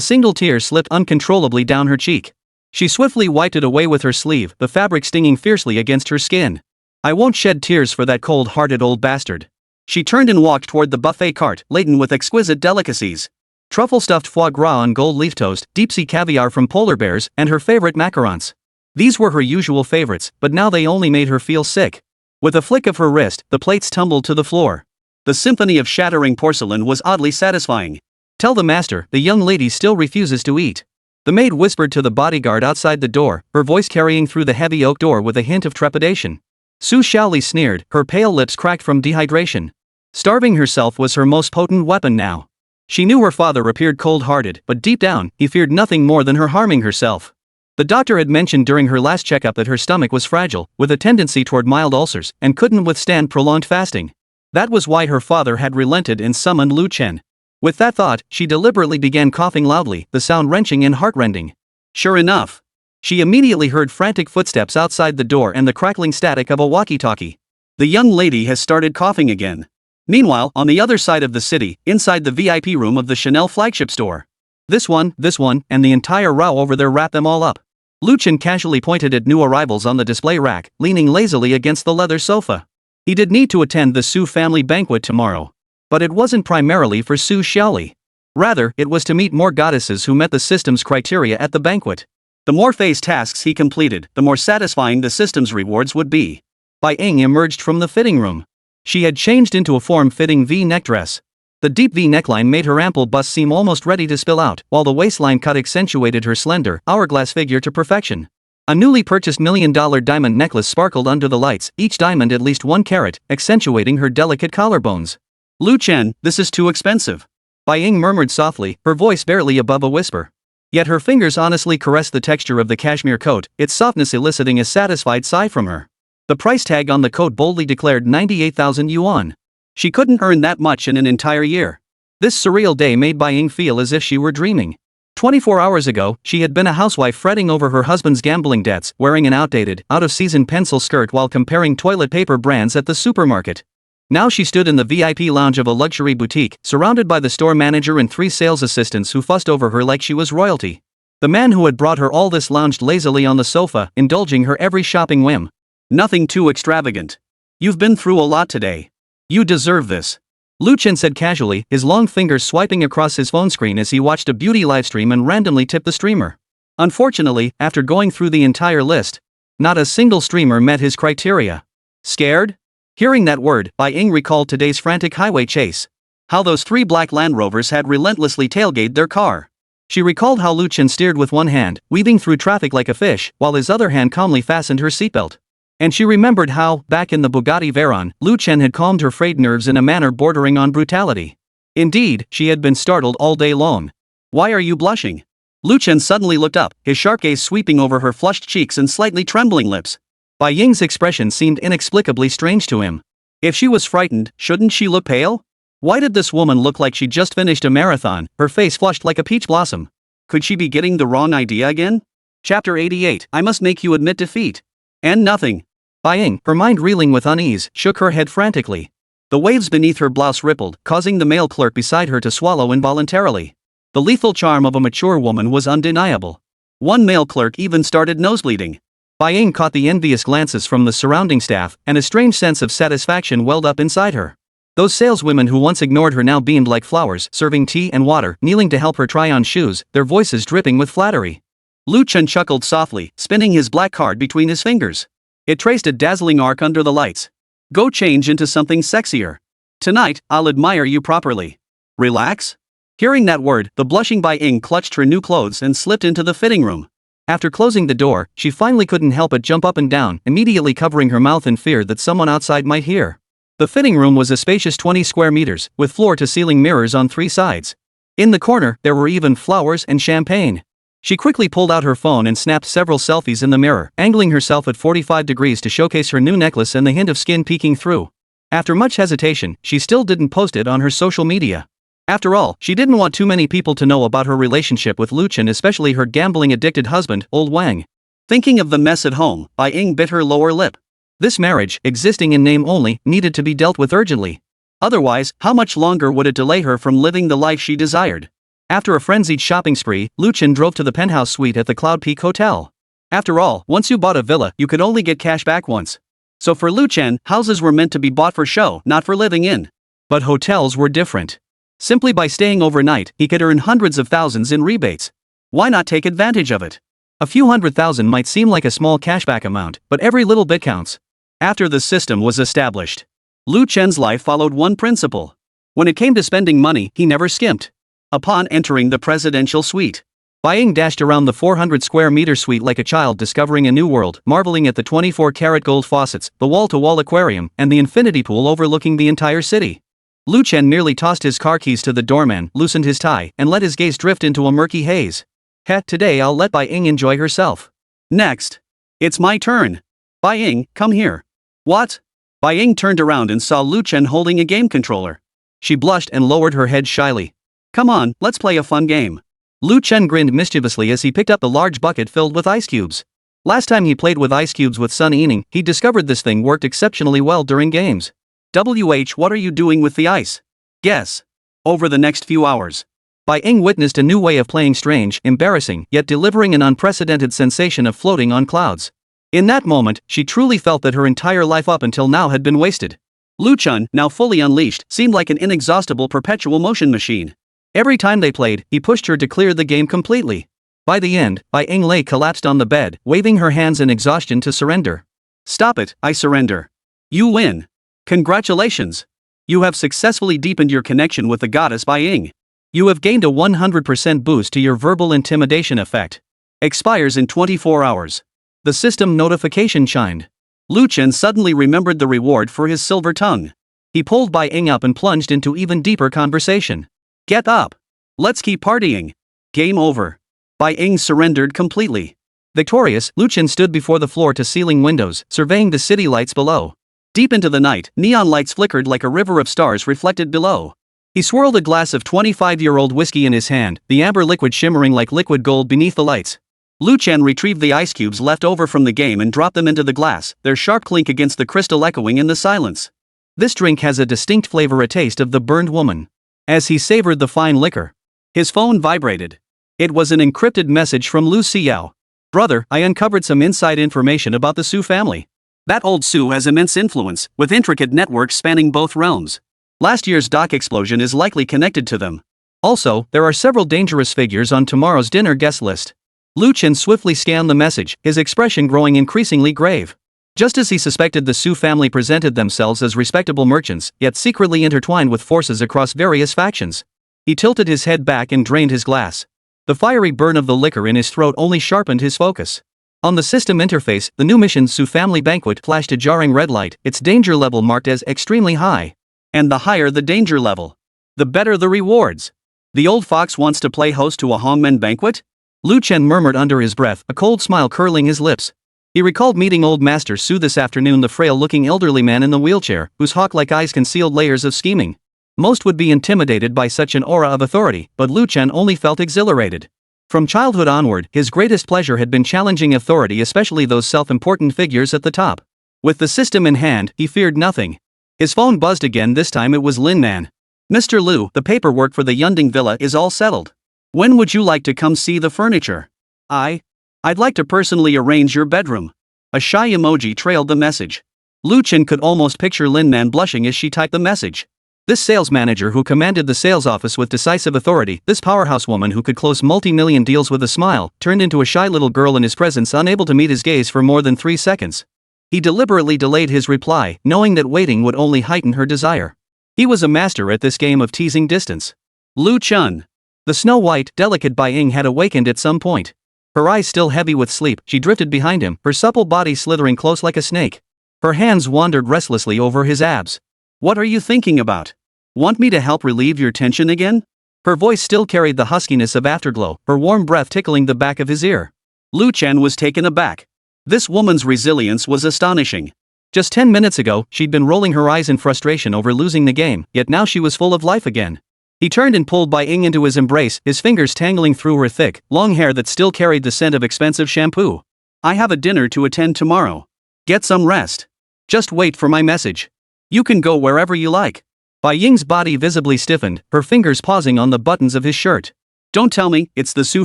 single tear slipped uncontrollably down her cheek. She swiftly wiped it away with her sleeve, the fabric stinging fiercely against her skin. I won't shed tears for that cold-hearted old bastard. She turned and walked toward the buffet cart, laden with exquisite delicacies. Truffle-stuffed foie gras on gold leaf toast, deep-sea caviar from polar bears, and her favorite macarons. These were her usual favorites, but now they only made her feel sick. With a flick of her wrist, the plates tumbled to the floor. The symphony of shattering porcelain was oddly satisfying. Tell the master, the young lady still refuses to eat. The maid whispered to the bodyguard outside the door, her voice carrying through the heavy oak door with a hint of trepidation. Su Xiaoyu sneered, her pale lips cracked from dehydration. Starving herself was her most potent weapon now. She knew her father appeared cold-hearted, but deep down, he feared nothing more than her harming herself. The doctor had mentioned during her last checkup that her stomach was fragile, with a tendency toward mild ulcers, and couldn't withstand prolonged fasting. That was why her father had relented and summoned Lu Chen. With that thought, she deliberately began coughing loudly, the sound wrenching and heart-rending. Sure enough, she immediately heard frantic footsteps outside the door and the crackling static of a walkie-talkie. The young lady has started coughing again. Meanwhile, on the other side of the city, inside the VIP room of the Chanel flagship store. This one, and the entire row over there wrap them all up. Lu Chen casually pointed at new arrivals on the display rack, leaning lazily against the leather sofa. He did need to attend the Su family banquet tomorrow. But it wasn't primarily for Su Xiaoyu. Rather, it was to meet more goddesses who met the system's criteria at the banquet. The more phase tasks he completed, the more satisfying the system's rewards would be. Bai Ying emerged from the fitting room. She had changed into a form-fitting V-neck dress. The deep V neckline made her ample bust seem almost ready to spill out, while the waistline cut accentuated her slender, hourglass figure to perfection. A newly purchased $1 million diamond necklace sparkled under the lights, each diamond at least 1 carat, accentuating her delicate collarbones. Lu Chen, this is too expensive. Bai Ying murmured softly, her voice barely above a whisper. Yet her fingers honestly caressed the texture of the cashmere coat, its softness eliciting a satisfied sigh from her. The price tag on the coat boldly declared 98,000 yuan. She couldn't earn that much in an entire year. This surreal day made Bai Ying feel as if she were dreaming. 24 hours ago, she had been a housewife fretting over her husband's gambling debts, wearing an outdated, out-of-season pencil skirt while comparing toilet paper brands at the supermarket. Now she stood in the VIP lounge of a luxury boutique, surrounded by the store manager and 3 sales assistants who fussed over her like she was royalty. The man who had brought her all this lounged lazily on the sofa, indulging her every shopping whim. Nothing too extravagant. You've been through a lot today. You deserve this. Lu Chen said casually, his long fingers swiping across his phone screen as he watched a beauty livestream and randomly tipped the streamer. Unfortunately, after going through the entire list, not a single streamer met his criteria. Scared? Hearing that word, Bai Ying recalled today's frantic highway chase. How those 3 black Land Rovers had relentlessly tailgated their car. She recalled how Lu Chen steered with one hand, weaving through traffic like a fish, while his other hand calmly fastened her seatbelt. And she remembered how, back in the Bugatti Veyron, Lu Chen had calmed her frayed nerves in a manner bordering on brutality. Indeed, she had been startled all day long. Why are you blushing? Lu Chen suddenly looked up, his sharp gaze sweeping over her flushed cheeks and slightly trembling lips. Bai Ying's expression seemed inexplicably strange to him. If she was frightened, shouldn't she look pale? Why did this woman look like she just finished a marathon, her face flushed like a peach blossom? Could she be getting the wrong idea again? Chapter 88, I must make you admit defeat. And nothing. Bai Ying, her mind reeling with unease, shook her head frantically. The waves beneath her blouse rippled, causing the male clerk beside her to swallow involuntarily. The lethal charm of a mature woman was undeniable. One male clerk even started nosebleeding. Bai Ying caught the envious glances from the surrounding staff, and a strange sense of satisfaction welled up inside her. Those saleswomen who once ignored her now beamed like flowers, serving tea and water, kneeling to help her try on shoes, their voices dripping with flattery. Lu Chen chuckled softly, spinning his black card between his fingers. It traced a dazzling arc under the lights. Go change into something sexier. Tonight, I'll admire you properly. Relax? Hearing that word, the blushing Bai Ying clutched her new clothes and slipped into the fitting room. After closing the door, she finally couldn't help but jump up and down, immediately covering her mouth in fear that someone outside might hear. The fitting room was a spacious 20 square meters, with floor-to-ceiling mirrors on 3 sides. In the corner, there were even flowers and champagne. She quickly pulled out her phone and snapped several selfies in the mirror, angling herself at 45 degrees to showcase her new necklace and the hint of skin peeking through. After much hesitation, she still didn't post it on her social media. After all, she didn't want too many people to know about her relationship with Lu Chen, especially her gambling-addicted husband, Old Wang. Thinking of the mess at home, Bai Ying bit her lower lip. This marriage, existing in name only, needed to be dealt with urgently. Otherwise, how much longer would it delay her from living the life she desired? After a frenzied shopping spree, Lu Chen drove to the penthouse suite at the Cloud Peak Hotel. After all, once you bought a villa, you could only get cash back once. So for Lu Chen, houses were meant to be bought for show, not for living in. But hotels were different. Simply by staying overnight, he could earn hundreds of thousands in rebates. Why not take advantage of it? A few $100,000 might seem like a small cashback amount, but every little bit counts. After the system was established, Lu Chen's life followed one principle. When it came to spending money, he never skimped. Upon entering the presidential suite, Bai Ying dashed around the 400 square meter suite like a child discovering a new world, marveling at the 24-karat gold faucets, the wall-to-wall aquarium, and the infinity pool overlooking the entire city. Lu Chen nearly tossed his car keys to the doorman, loosened his tie, and let his gaze drift into a murky haze. Today I'll let Bai Ying enjoy herself. Next. It's my turn. Bai Ying, come here. What? Bai Ying turned around and saw Lu Chen holding a game controller. She blushed and lowered her head shyly. Come on, let's play a fun game. Lu Chen grinned mischievously as he picked up the large bucket filled with ice cubes. Last time he played with ice cubes with Sun Yining, he discovered this thing worked exceptionally well during games. What are you doing with the ice? Guess. Over the next few hours. Bai Ying witnessed a new way of playing, strange, embarrassing, yet delivering an unprecedented sensation of floating on clouds. In that moment, she truly felt that her entire life up until now had been wasted. Lu Chen, now fully unleashed, seemed like an inexhaustible perpetual motion machine. Every time they played, he pushed her to clear the game completely. By the end, Bai Ying lay collapsed on the bed, waving her hands in exhaustion to surrender. Stop it, I surrender. You win. Congratulations. You have successfully deepened your connection with the goddess Bai Ying. You have gained a 100% boost to your verbal intimidation effect. Expires in 24 hours. The system notification chimed. Lu Chen suddenly remembered the reward for his silver tongue. He pulled Bai Ying up and plunged into even deeper conversation. Get up. Let's keep partying. Game over. Bai Ying surrendered completely. Victorious, Lu Chen stood before the floor-to-ceiling windows, surveying the city lights below. Deep into the night, neon lights flickered like a river of stars reflected below. He swirled a glass of 25-year-old whiskey in his hand, the amber liquid shimmering like liquid gold beneath the lights. Lu Chen retrieved the ice cubes left over from the game and dropped them into the glass, their sharp clink against the crystal echoing in the silence. This drink has a distinct flavor, a taste of the burned woman. As he savored the fine liquor, his phone vibrated. It was an encrypted message from Lu Xiao. Brother, I uncovered some inside information about the Su family. That old Su has immense influence, with intricate networks spanning both realms. Last year's dock explosion is likely connected to them. Also, there are several dangerous figures on tomorrow's dinner guest list. Lu Chen swiftly scanned the message, his expression growing increasingly grave. Just as he suspected, the Su family presented themselves as respectable merchants, yet secretly intertwined with forces across various factions. He tilted his head back and drained his glass. The fiery burn of the liquor in his throat only sharpened his focus. On the system interface, the new mission Su Family Banquet flashed a jarring red light, its danger level marked as extremely high. And the higher the danger level, the better the rewards. The old fox wants to play host to a hongmen banquet? Lu Chen murmured under his breath, a cold smile curling his lips. He recalled meeting old Master Su this afternoon, the frail-looking elderly man in the wheelchair, whose hawk-like eyes concealed layers of scheming. Most would be intimidated by such an aura of authority, but Lu Chen only felt exhilarated. From childhood onward, his greatest pleasure had been challenging authority, especially those self-important figures at the top. With the system in hand, he feared nothing. His phone buzzed again. This time it was Lin Nan. Mr. Lu, the paperwork for the Yunding Villa is all settled. When would you like to come see the furniture? I'd like to personally arrange your bedroom. A shy emoji trailed the message. Lu Chen could almost picture Lin Nan blushing as she typed the message. This sales manager who commanded the sales office with decisive authority, this powerhouse woman who could close multi-million deals with a smile, turned into a shy little girl in his presence, unable to meet his gaze for more than 3 seconds. He deliberately delayed his reply, knowing that waiting would only heighten her desire. He was a master at this game of teasing distance. Lu Chen. The snow-white, delicate Bai Ying had awakened at some point. Her eyes still heavy with sleep, she drifted behind him, her supple body slithering close like a snake. Her hands wandered restlessly over his abs. What are you thinking about? Want me to help relieve your tension again? Her voice still carried the huskiness of afterglow, her warm breath tickling the back of his ear. Lu Chen was taken aback. This woman's resilience was astonishing. Just 10 minutes ago, she'd been rolling her eyes in frustration over losing the game, yet now she was full of life again. He turned and pulled Bai Ying into his embrace, his fingers tangling through her thick, long hair that still carried the scent of expensive shampoo. I have a dinner to attend tomorrow. Get some rest. Just wait for my message. You can go wherever you like. Bai Ying's body visibly stiffened, her fingers pausing on the buttons of his shirt. Don't tell me, it's the Su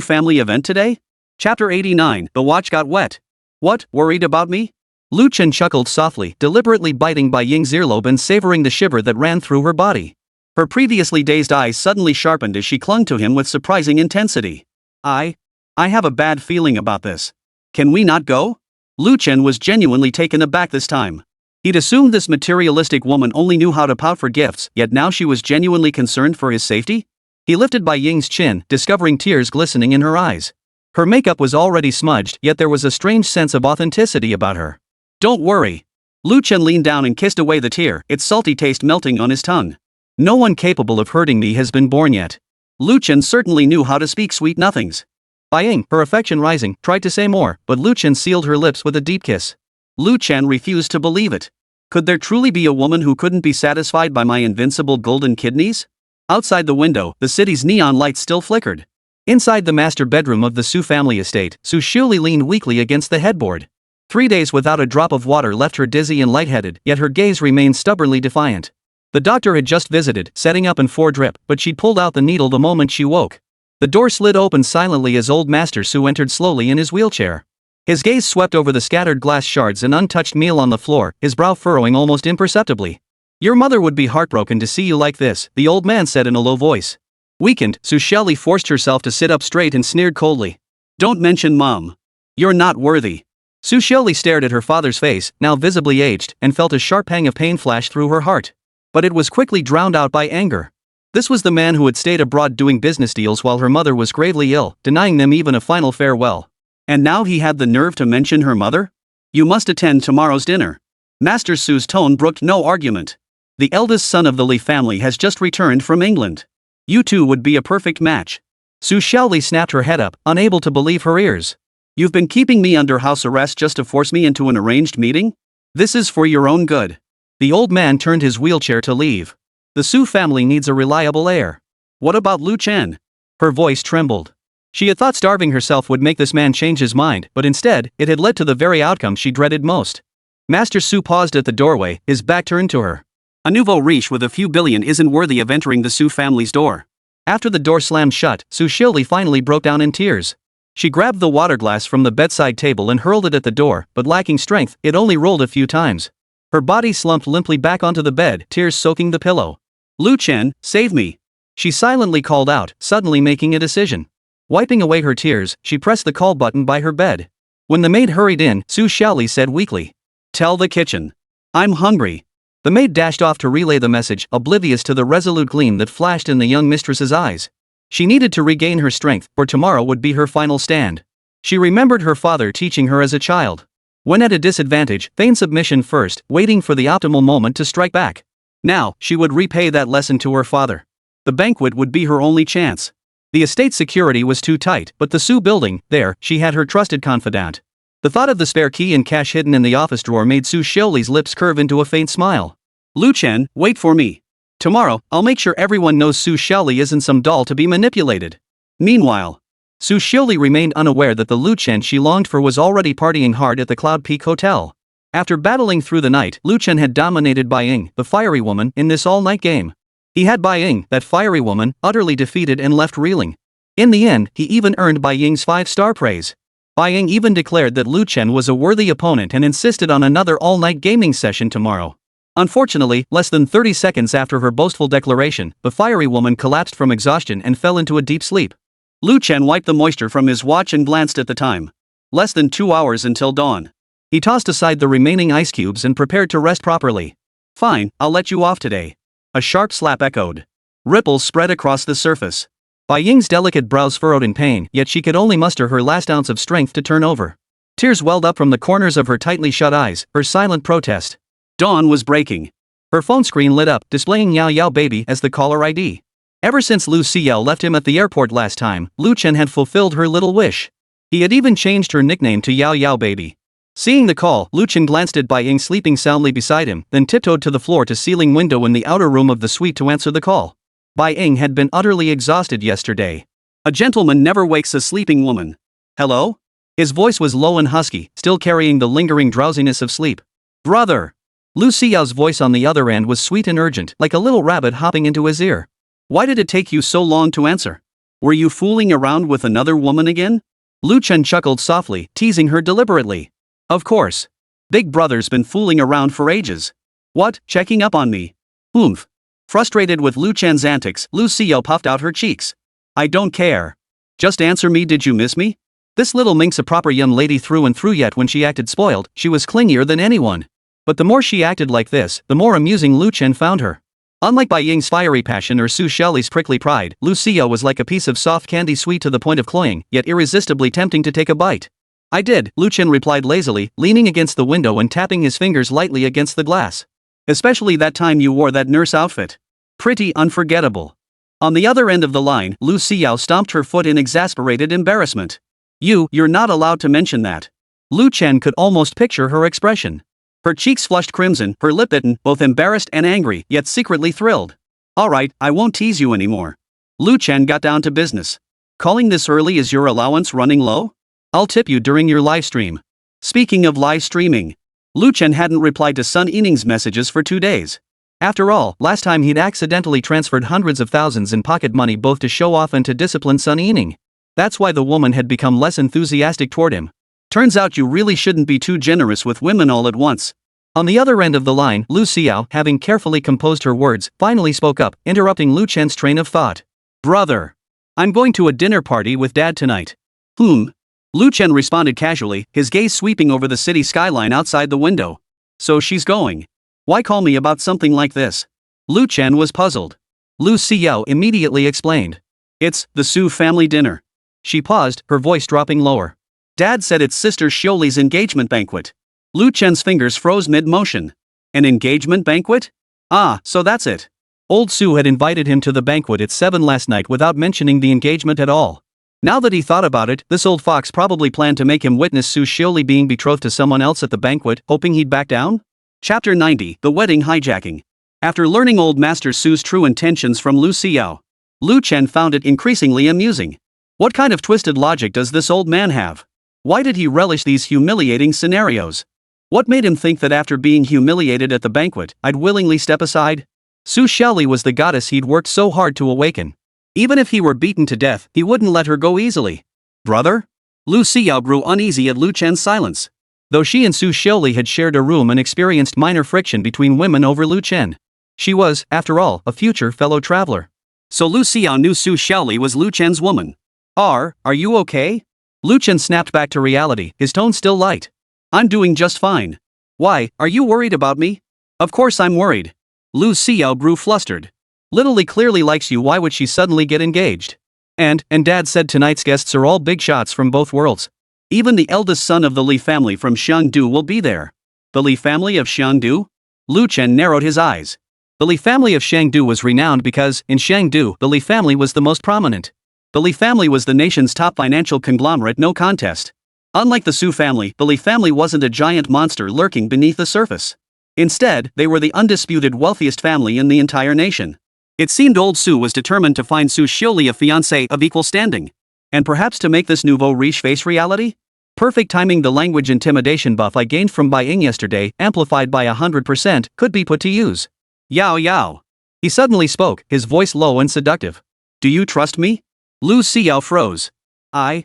family event today? Chapter 89, The Watch Got Wet. What, worried about me? Lu Chen chuckled softly, deliberately biting Bai Ying's earlobe and savoring the shiver that ran through her body. Her previously dazed eyes suddenly sharpened as she clung to him with surprising intensity. I have a bad feeling about this. Can we not go? Lu Chen was genuinely taken aback this time. He'd assumed this materialistic woman only knew how to pout for gifts, yet now she was genuinely concerned for his safety? He lifted Bai Ying's chin, discovering tears glistening in her eyes. Her makeup was already smudged, yet there was a strange sense of authenticity about her. Don't worry. Lu Chen leaned down and kissed away the tear, its salty taste melting on his tongue. No one capable of hurting me has been born yet. Lu Chen certainly knew how to speak sweet nothings. Bai Ying, her affection rising, tried to say more, but Lu Chen sealed her lips with a deep kiss. Lu Chen refused to believe it. Could there truly be a woman who couldn't be satisfied by my invincible golden kidneys? Outside the window, the city's neon lights still flickered. Inside the master bedroom of the Su family estate, Su Xiaoyu leaned weakly against the headboard. 3 days without a drop of water left her dizzy and lightheaded, yet her gaze remained stubbornly defiant. The doctor had just visited, setting up an 4-drip, but she'd pulled out the needle the moment she woke. The door slid open silently as old Master Su entered slowly in his wheelchair. His gaze swept over the scattered glass shards and untouched meal on the floor, his brow furrowing almost imperceptibly. "Your mother would be heartbroken to see you like this," the old man said in a low voice. Weakened, Su Xiaoyu forced herself to sit up straight and sneered coldly. "Don't mention Mom. You're not worthy." Su Xiaoyu stared at her father's face, now visibly aged, and felt a sharp pang of pain flash through her heart. But it was quickly drowned out by anger. This was the man who had stayed abroad doing business deals while her mother was gravely ill, denying them even a final farewell. And now he had the nerve to mention her mother? "You must attend tomorrow's dinner." Master Su's tone brooked no argument. "The eldest son of the Li family has just returned from England. You two would be a perfect match." Su Xiaoyu snapped her head up, unable to believe her ears. "You've been keeping me under house arrest just to force me into an arranged meeting? This is for your own good." The old man turned his wheelchair to leave. "The Su family needs a reliable heir." "What about Lu Chen?" Her voice trembled. She had thought starving herself would make this man change his mind, but instead, it had led to the very outcome she dreaded most. Master Su paused at the doorway, his back turned to her. "A nouveau riche with a few billion isn't worthy of entering the Su family's door." After the door slammed shut, Su Xiaoyu finally broke down in tears. She grabbed the water glass from the bedside table and hurled it at the door, but lacking strength, it only rolled a few times. Her body slumped limply back onto the bed, tears soaking the pillow. "Lu Chen, save me!" She silently called out, suddenly making a decision. Wiping away her tears, she pressed the call button by her bed. When the maid hurried in, Su Xiaoyu said weakly, "Tell the kitchen. I'm hungry." The maid dashed off to relay the message, oblivious to the resolute gleam that flashed in the young mistress's eyes. She needed to regain her strength, for tomorrow would be her final stand. She remembered her father teaching her as a child. When at a disadvantage, feign submission first, waiting for the optimal moment to strike back. Now, she would repay that lesson to her father. The banquet would be her only chance. The estate security was too tight, but the Su building, there, she had her trusted confidant. The thought of the spare key and cash hidden in the office drawer made Su Xiaoyu's lips curve into a faint smile. "Lu Chen, wait for me. Tomorrow, I'll make sure everyone knows Su Xiaoyu isn't some doll to be manipulated." Meanwhile, Su Xiaoyu remained unaware that the Lu Chen she longed for was already partying hard at the Cloud Peak Hotel. After battling through the night, Lu Chen had dominated Bai Ying, the fiery woman, in this all-night game. He had Bai Ying, that fiery woman, utterly defeated and left reeling. In the end, he even earned Bai Ying's 5-star praise. Bai Ying even declared that Lu Chen was a worthy opponent and insisted on another all-night gaming session tomorrow. Unfortunately, less than 30 seconds after her boastful declaration, the fiery woman collapsed from exhaustion and fell into a deep sleep. Lu Chen wiped the moisture from his watch and glanced at the time. Less than 2 hours until dawn. He tossed aside the remaining ice cubes and prepared to rest properly. "Fine, I'll let you off today." A sharp slap echoed. Ripples spread across the surface. Bai Ying's delicate brows furrowed in pain, yet she could only muster her last ounce of strength to turn over. Tears welled up from the corners of her tightly shut eyes, her silent protest. Dawn was breaking. Her phone screen lit up, displaying Yao Yao Baby as the caller ID. Ever since Lu Xiao left him at the airport last time, Lu Chen had fulfilled her little wish. He had even changed her nickname to Yao Yao Baby. Seeing the call, Lu Chen glanced at Bai Ying sleeping soundly beside him, then tiptoed to the floor-to-ceiling window in the outer room of the suite to answer the call. Bai Ying had been utterly exhausted yesterday. A gentleman never wakes a sleeping woman. "Hello?" His voice was low and husky, still carrying the lingering drowsiness of sleep. "Brother!" Lu Xiao's voice on the other end was sweet and urgent, like a little rabbit hopping into his ear. "Why did it take you so long to answer? Were you fooling around with another woman again?" Lu Chen chuckled softly, teasing her deliberately. "Of course. Big brother's been fooling around for ages. What, checking up on me? Oomph." Frustrated with Lu Chen's antics, Lu Xiao puffed out her cheeks. "I don't care. Just answer me, did you miss me?" This little minx a proper young lady through and through, yet when she acted spoiled, she was clingier than anyone. But the more she acted like this, the more amusing Lu Chen found her. Unlike Bai Ying's fiery passion or Su Xiaoyu's prickly pride, Lu Xiao was like a piece of soft candy, sweet to the point of cloying, yet irresistibly tempting to take a bite. "I did," Lu Chen replied lazily, leaning against the window and tapping his fingers lightly against the glass. "Especially that time you wore that nurse outfit. Pretty unforgettable." On the other end of the line, Lu Xiao stomped her foot in exasperated embarrassment. You're not allowed to mention that." Lu Chen could almost picture her expression. Her cheeks flushed crimson, her lip bitten, both embarrassed and angry, yet secretly thrilled. "Alright, I won't tease you anymore." Lu Chen got down to business. Calling this early, is your allowance running low? I'll tip you during your live stream. Speaking of live streaming, Lu Chen hadn't replied to Sun Yining's messages for 2 days. After all, last time he'd accidentally transferred hundreds of thousands in pocket money both to show off and to discipline Sun Yining. That's why the woman had become less enthusiastic toward him. Turns out you really shouldn't be too generous with women all at once. On the other end of the line, Lu Xiao, having carefully composed her words, finally spoke up, interrupting Lu Chen's train of thought. Brother, I'm going to a dinner party with Dad tonight. Lu Chen responded casually, his gaze sweeping over the city skyline outside the window. So she's going. Why call me about something like this? Lu Chen was puzzled. Lu Xiao immediately explained. It's the Su family dinner. She paused, her voice dropping lower. Dad said it's Sister Xiuli's engagement banquet. Lu Chen's fingers froze mid-motion. An engagement banquet? Ah, so that's it. Old Su had invited him to the banquet at 7 last night without mentioning the engagement at all. Now that he thought about it, this old fox probably planned to make him witness Su Xiuli being betrothed to someone else at the banquet, hoping he'd back down? Chapter 90, The Wedding Hijacking. After learning Old Master Su's true intentions from Lu Xiao, Lu Chen found it increasingly amusing. What kind of twisted logic does this old man have? Why did he relish these humiliating scenarios? What made him think that after being humiliated at the banquet, I'd willingly step aside? Su Xiaoli was the goddess he'd worked so hard to awaken. Even if he were beaten to death, he wouldn't let her go easily. Brother? Lu Xiao grew uneasy at Lu Chen's silence. Though she and Su Xiaoli had shared a room and experienced minor friction between women over Lu Chen, she was, after all, a future fellow traveler. So Lu Xiao knew Su Xiaoli was Lu Chen's woman. Are you okay? Lu Chen snapped back to reality, his tone still light. I'm doing just fine. Why, are you worried about me? Of course I'm worried. Lu Xiao grew flustered. Little Li clearly likes you, why would she suddenly get engaged? And Dad said tonight's guests are all big shots from both worlds. Even the eldest son of the Li family from Xiangdu will be there. The Li family of Xiangdu? Lu Chen narrowed his eyes. The Li family of Xiangdu was renowned because, in Xiangdu, the Li family was the most prominent. The Li family was the nation's top financial conglomerate, no contest. Unlike the Su family, the Li family wasn't a giant monster lurking beneath the surface. Instead, they were the undisputed wealthiest family in the entire nation. It seemed old Su was determined to find Su Xiuli a fiancé of equal standing. And perhaps to make this nouveau riche face reality? Perfect timing. The language intimidation buff I gained from Bai Ying yesterday, amplified by 100%, could be put to use. Yao. He suddenly spoke, his voice low and seductive. Do you trust me? Lu Xiao froze. I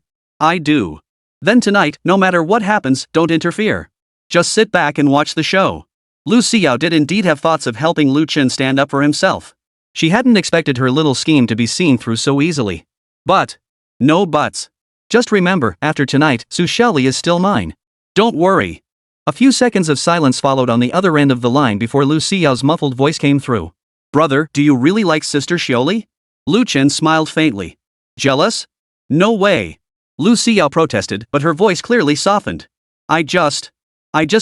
do. Then tonight, no matter what happens, don't interfere. Just sit back and watch the show. Lu Xiao did indeed have thoughts of helping Lu Chen stand up for himself. She hadn't expected her little scheme to be seen through so easily. But, no buts. Just remember, after tonight, Su Xiaoli is still mine. Don't worry. A few seconds of silence followed on the other end of the line before Lu Xiao's muffled voice came through. Brother, do you really like Sister Xiaoli? Lu Chen smiled faintly. Jealous? No way. Lu Xiao protested, but her voice clearly softened. I just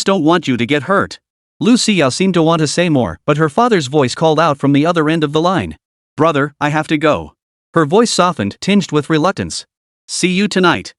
don't want you to get hurt. Lu Xiao seemed to want to say more, but her father's voice called out from the other end of the line. Brother, I have to go. Her voice softened, tinged with reluctance. See you tonight.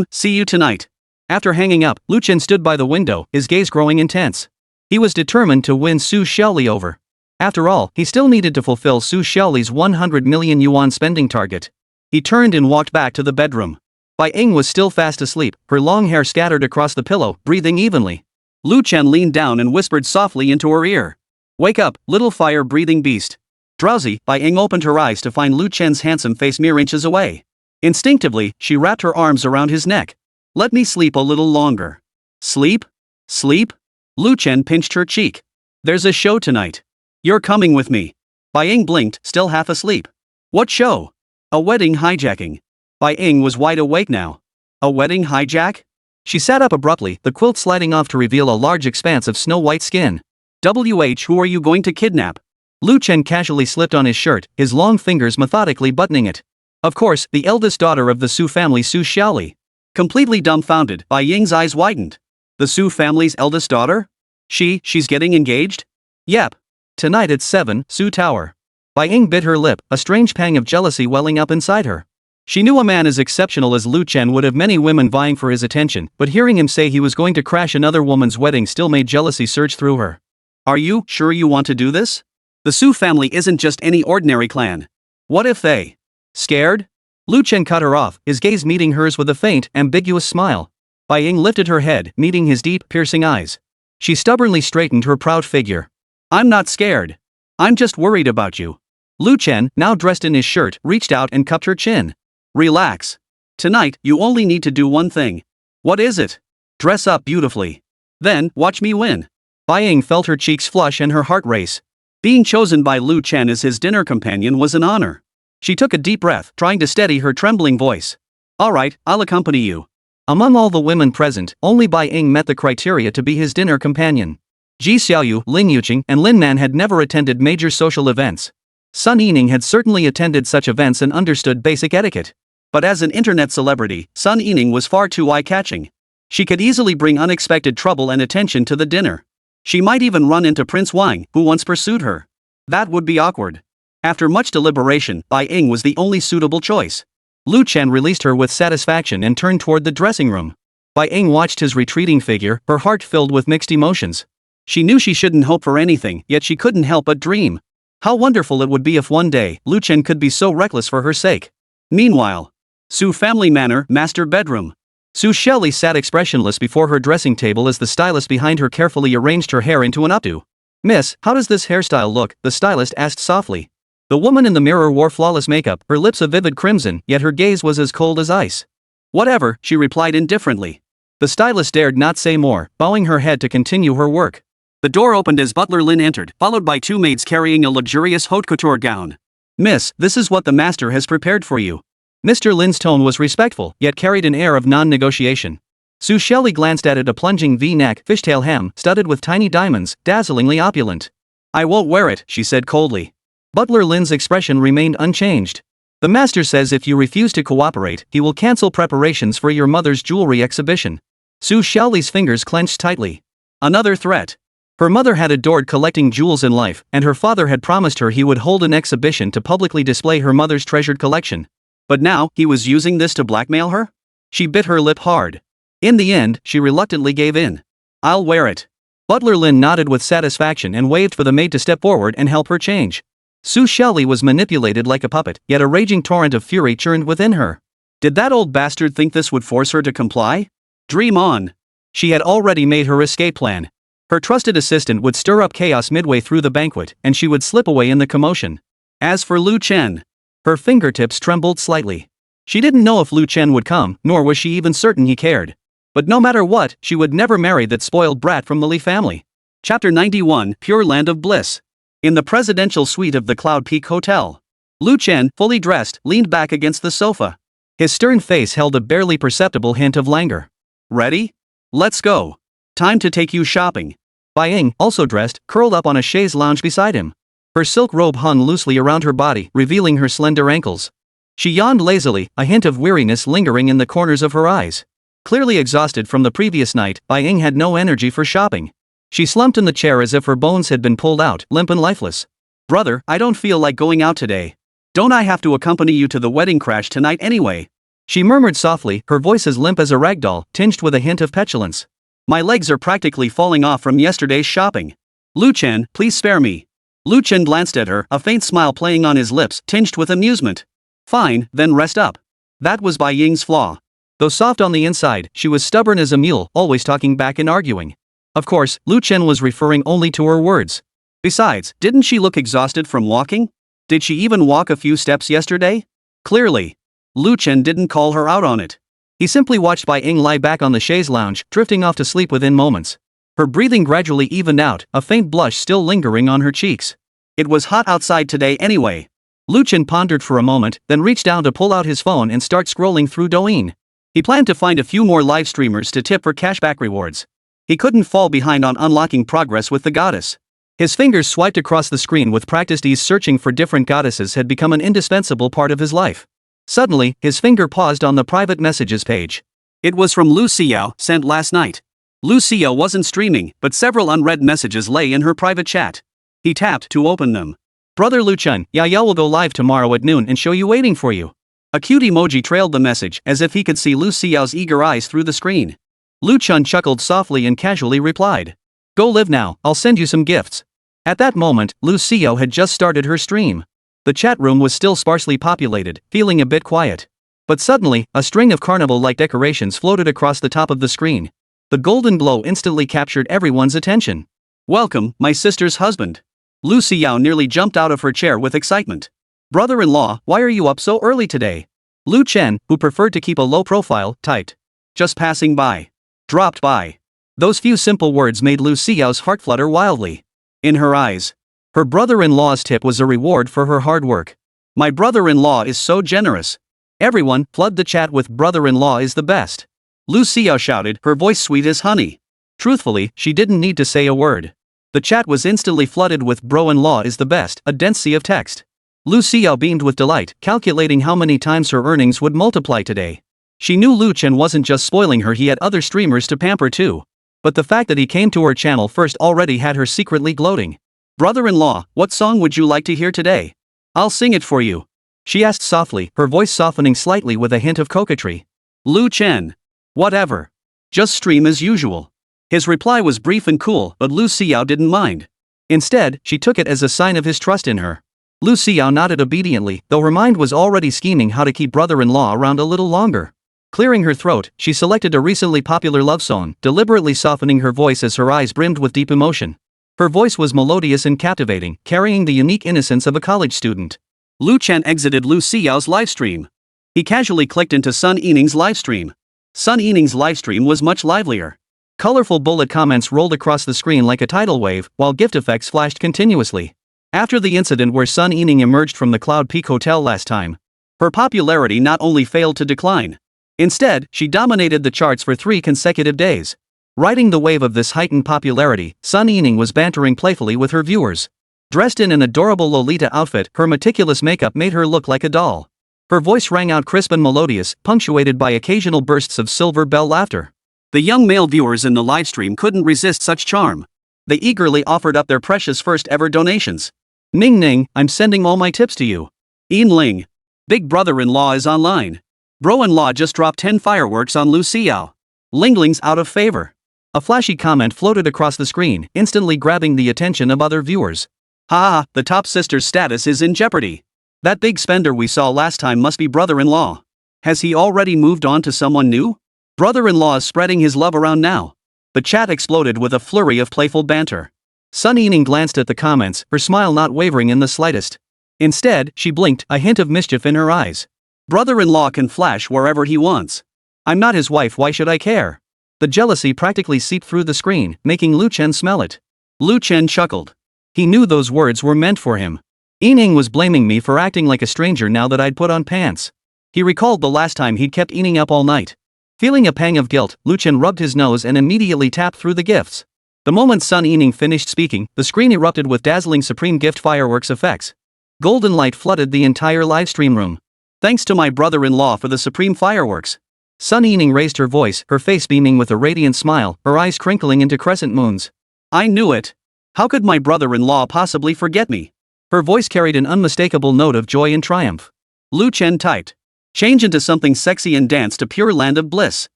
See you tonight. After hanging up, Lu Chen stood by the window, his gaze growing intense. He was determined to win Su Xiaoli over. After all, he still needed to fulfill Su Xiaoli's 100 million yuan spending target. He turned and walked back to the bedroom. Bai Ying was still fast asleep, her long hair scattered across the pillow, breathing evenly. Lu Chen leaned down and whispered softly into her ear. Wake up, little fire-breathing beast. Drowsy, Bai Ying opened her eyes to find Lu Chen's handsome face mere inches away. Instinctively, she wrapped her arms around his neck. Let me sleep a little longer. Sleep? Sleep? Lu Chen pinched her cheek. There's a show tonight. You're coming with me. Bai Ying blinked, still half asleep. What show? A wedding hijacking. Bai Ying was wide awake now. A wedding hijack? She sat up abruptly, the quilt sliding off to reveal a large expanse of snow-white skin. Who are you going to kidnap? Lu Chen casually slipped on his shirt, his long fingers methodically buttoning it. Of course, the eldest daughter of the Su family, Su Xiaoli. Completely dumbfounded, Bai Ying's eyes widened. The Su family's eldest daughter? She's getting engaged? Yep. Tonight at 7, Su Tower. Bai Ying bit her lip, a strange pang of jealousy welling up inside her. She knew a man as exceptional as Lu Chen would have many women vying for his attention, but hearing him say he was going to crash another woman's wedding still made jealousy surge through her. Are you sure you want to do this? The Su family isn't just any ordinary clan. What if they? Scared? Lu Chen cut her off, his gaze meeting hers with a faint, ambiguous smile. Bai Ying lifted her head, meeting his deep, piercing eyes. She stubbornly straightened her proud figure. I'm not scared. I'm just worried about you. Lu Chen, now dressed in his shirt, reached out and cupped her chin. Relax. Tonight, you only need to do one thing. What is it? Dress up beautifully. Then, watch me win. Bai Ying felt her cheeks flush and her heart race. Being chosen by Lu Chen as his dinner companion was an honor. She took a deep breath, trying to steady her trembling voice. All right, I'll accompany you. Among all the women present, only Bai Ying met the criteria to be his dinner companion. Ji Xiaoyu, Lin Yuqing, and Lin Man had never attended major social events. Sun Yining had certainly attended such events and understood basic etiquette. But as an internet celebrity, Sun Yining was far too eye-catching. She could easily bring unexpected trouble and attention to the dinner. She might even run into Prince Wang, who once pursued her. That would be awkward. After much deliberation, Bai Ying was the only suitable choice. Lu Chen released her with satisfaction and turned toward the dressing room. Bai Ying watched his retreating figure, her heart filled with mixed emotions. She knew she shouldn't hope for anything, yet she couldn't help but dream. How wonderful it would be if one day, Lu Chen could be so reckless for her sake. Meanwhile, Su Family Manor, Master Bedroom. Su Shelley sat expressionless before her dressing table as the stylist behind her carefully arranged her hair into an updo. Miss, how does this hairstyle look? The stylist asked softly. The woman in the mirror wore flawless makeup, her lips a vivid crimson, yet her gaze was as cold as ice. Whatever, she replied indifferently. The stylist dared not say more, bowing her head to continue her work. The door opened as butler Lin entered, followed by two maids carrying a luxurious haute couture gown. Miss, this is what the master has prepared for you. Mr. Lin's tone was respectful, yet carried an air of non-negotiation. Su Shelley glanced at it, a plunging V-neck fishtail hem, studded with tiny diamonds, dazzlingly opulent. I won't wear it, she said coldly. Butler Lin's expression remained unchanged. The master says if you refuse to cooperate, he will cancel preparations for your mother's jewelry exhibition. Su Shelley's fingers clenched tightly. Another threat. Her mother had adored collecting jewels in life, and her father had promised her he would hold an exhibition to publicly display her mother's treasured collection. But now, he was using this to blackmail her? She bit her lip hard. In the end, she reluctantly gave in. I'll wear it. Butler Lin nodded with satisfaction and waved for the maid to step forward and help her change. Su Shelley was manipulated like a puppet, yet a raging torrent of fury churned within her. Did that old bastard think this would force her to comply? Dream on. She had already made her escape plan. Her trusted assistant would stir up chaos midway through the banquet, and she would slip away in the commotion. As for Lu Chen, her fingertips trembled slightly. She didn't know if Lu Chen would come, nor was she even certain he cared. But no matter what, she would never marry that spoiled brat from the Li family. Chapter 91, Pure Land of Bliss. In the presidential suite of the Cloud Peak Hotel, Lu Chen, fully dressed, leaned back against the sofa. His stern face held a barely perceptible hint of languor. Ready? Let's go. Time to take you shopping. Bai Ying, also dressed, curled up on a chaise lounge beside him. Her silk robe hung loosely around her body, revealing her slender ankles. She yawned lazily, a hint of weariness lingering in the corners of her eyes. Clearly exhausted from the previous night, Bai Ying had no energy for shopping. She slumped in the chair as if her bones had been pulled out, limp and lifeless. Brother, I don't feel like going out today. Don't I have to accompany you to the wedding crash tonight anyway? She murmured softly, her voice as limp as a ragdoll, tinged with a hint of petulance. My legs are practically falling off from yesterday's shopping. Lu Chen, please spare me. Lu Chen glanced at her, a faint smile playing on his lips, tinged with amusement. Fine, then rest up. That was Bai Ying's flaw. Though soft on the inside, she was stubborn as a mule, always talking back and arguing. Of course, Lu Chen was referring only to her words. Besides, didn't she look exhausted from walking? Did she even walk a few steps yesterday? Clearly. Lu Chen didn't call her out on it. He simply watched Bai Ying lie back on the chaise lounge, drifting off to sleep within moments. Her breathing gradually evened out, a faint blush still lingering on her cheeks. It was hot outside today anyway. Lu Chen pondered for a moment, then reached down to pull out his phone and start scrolling through Douyin. He planned to find a few more live streamers to tip for cashback rewards. He couldn't fall behind on unlocking progress with the goddess. His fingers swiped across the screen with practiced ease. Searching for different goddesses had become an indispensable part of his life. Suddenly, his finger paused on the private messages page. It was from Lu Xiao, sent last night. Lu Xiao wasn't streaming, but several unread messages lay in her private chat. He tapped to open them. Brother Lu Chen, Yaya will go live tomorrow at noon and show you waiting for you. A cute emoji trailed the message, as if he could see Lu Xiao's eager eyes through the screen. Lu Chen chuckled softly and casually replied. Go live now, I'll send you some gifts. At that moment, Lu Xiao had just started her stream. The chat room was still sparsely populated, feeling a bit quiet. But suddenly, a string of carnival-like decorations floated across the top of the screen. The golden glow instantly captured everyone's attention. Welcome, my sister's husband. Lu Xiao nearly jumped out of her chair with excitement. Brother-in-law, why are you up so early today? Lu Chen, who preferred to keep a low profile, typed. Just passing by. Dropped by. Those few simple words made Lu Xiao's heart flutter wildly. In her eyes, her brother-in-law's tip was a reward for her hard work. My brother-in-law is so generous. Everyone, flood the chat with brother-in-law is the best. Lu Xiao shouted, her voice sweet as honey. Truthfully, she didn't need to say a word. The chat was instantly flooded with bro-in-law is the best, a dense sea of text. Lu Xiao beamed with delight, calculating how many times her earnings would multiply today. She knew Lu Chen wasn't just spoiling her, he had other streamers to pamper too. But the fact that he came to her channel first already had her secretly gloating. Brother-in-law, what song would you like to hear today? I'll sing it for you. She asked softly, her voice softening slightly with a hint of coquetry. Lu Chen. Whatever. Just stream as usual. His reply was brief and cool, but Lu Xiao didn't mind. Instead, she took it as a sign of his trust in her. Lu Xiao nodded obediently, though her mind was already scheming how to keep brother-in-law around a little longer. Clearing her throat, she selected a recently popular love song, deliberately softening her voice as her eyes brimmed with deep emotion. Her voice was melodious and captivating, carrying the unique innocence of a college student. Lu Chen exited Lu Xiao's livestream. He casually clicked into Sun Yining's livestream. Sun Yining's livestream was much livelier. Colorful bullet comments rolled across the screen like a tidal wave, while gift effects flashed continuously. After the incident where Sun Yining emerged from the Cloud Peak Hotel last time, her popularity not only failed to decline. Instead, she dominated the charts for 3 consecutive days. Riding the wave of this heightened popularity, Sun Yining was bantering playfully with her viewers. Dressed in an adorable Lolita outfit, her meticulous makeup made her look like a doll. Her voice rang out crisp and melodious, punctuated by occasional bursts of silver bell laughter. The young male viewers in the livestream couldn't resist such charm. They eagerly offered up their precious first-ever donations. Ning Ning, I'm sending all my tips to you. Yin Ling. Big brother-in-law is online. Bro-in-law just dropped 10 fireworks on Lu Xiao. Lingling's out of favor. A flashy comment floated across the screen, instantly grabbing the attention of other viewers. Ha, the top sister's status is in jeopardy. That big spender we saw last time must be brother-in-law. Has he already moved on to someone new? Brother-in-law is spreading his love around now. The chat exploded with a flurry of playful banter. Sun Yining glanced at the comments, her smile not wavering in the slightest. Instead, she blinked, a hint of mischief in her eyes. Brother-in-law can flash wherever he wants. I'm not his wife, why should I care? The jealousy practically seeped through the screen, making Lu Chen smell it. Lu Chen chuckled. He knew those words were meant for him. Yining was blaming me for acting like a stranger now that I'd put on pants. He recalled the last time he'd kept Yining up all night. Feeling a pang of guilt, Lu Chen rubbed his nose and immediately tapped through the gifts. The moment Sun Yining finished speaking, the screen erupted with dazzling supreme gift fireworks effects. Golden light flooded the entire livestream room. Thanks to my brother-in-law for the supreme fireworks. Sun Yining raised her voice, her face beaming with a radiant smile, her eyes crinkling into crescent moons. I knew it. How could my brother-in-law possibly forget me? Her voice carried an unmistakable note of joy and triumph. Lu Chen typed. Change into something sexy and dance to pure land of bliss.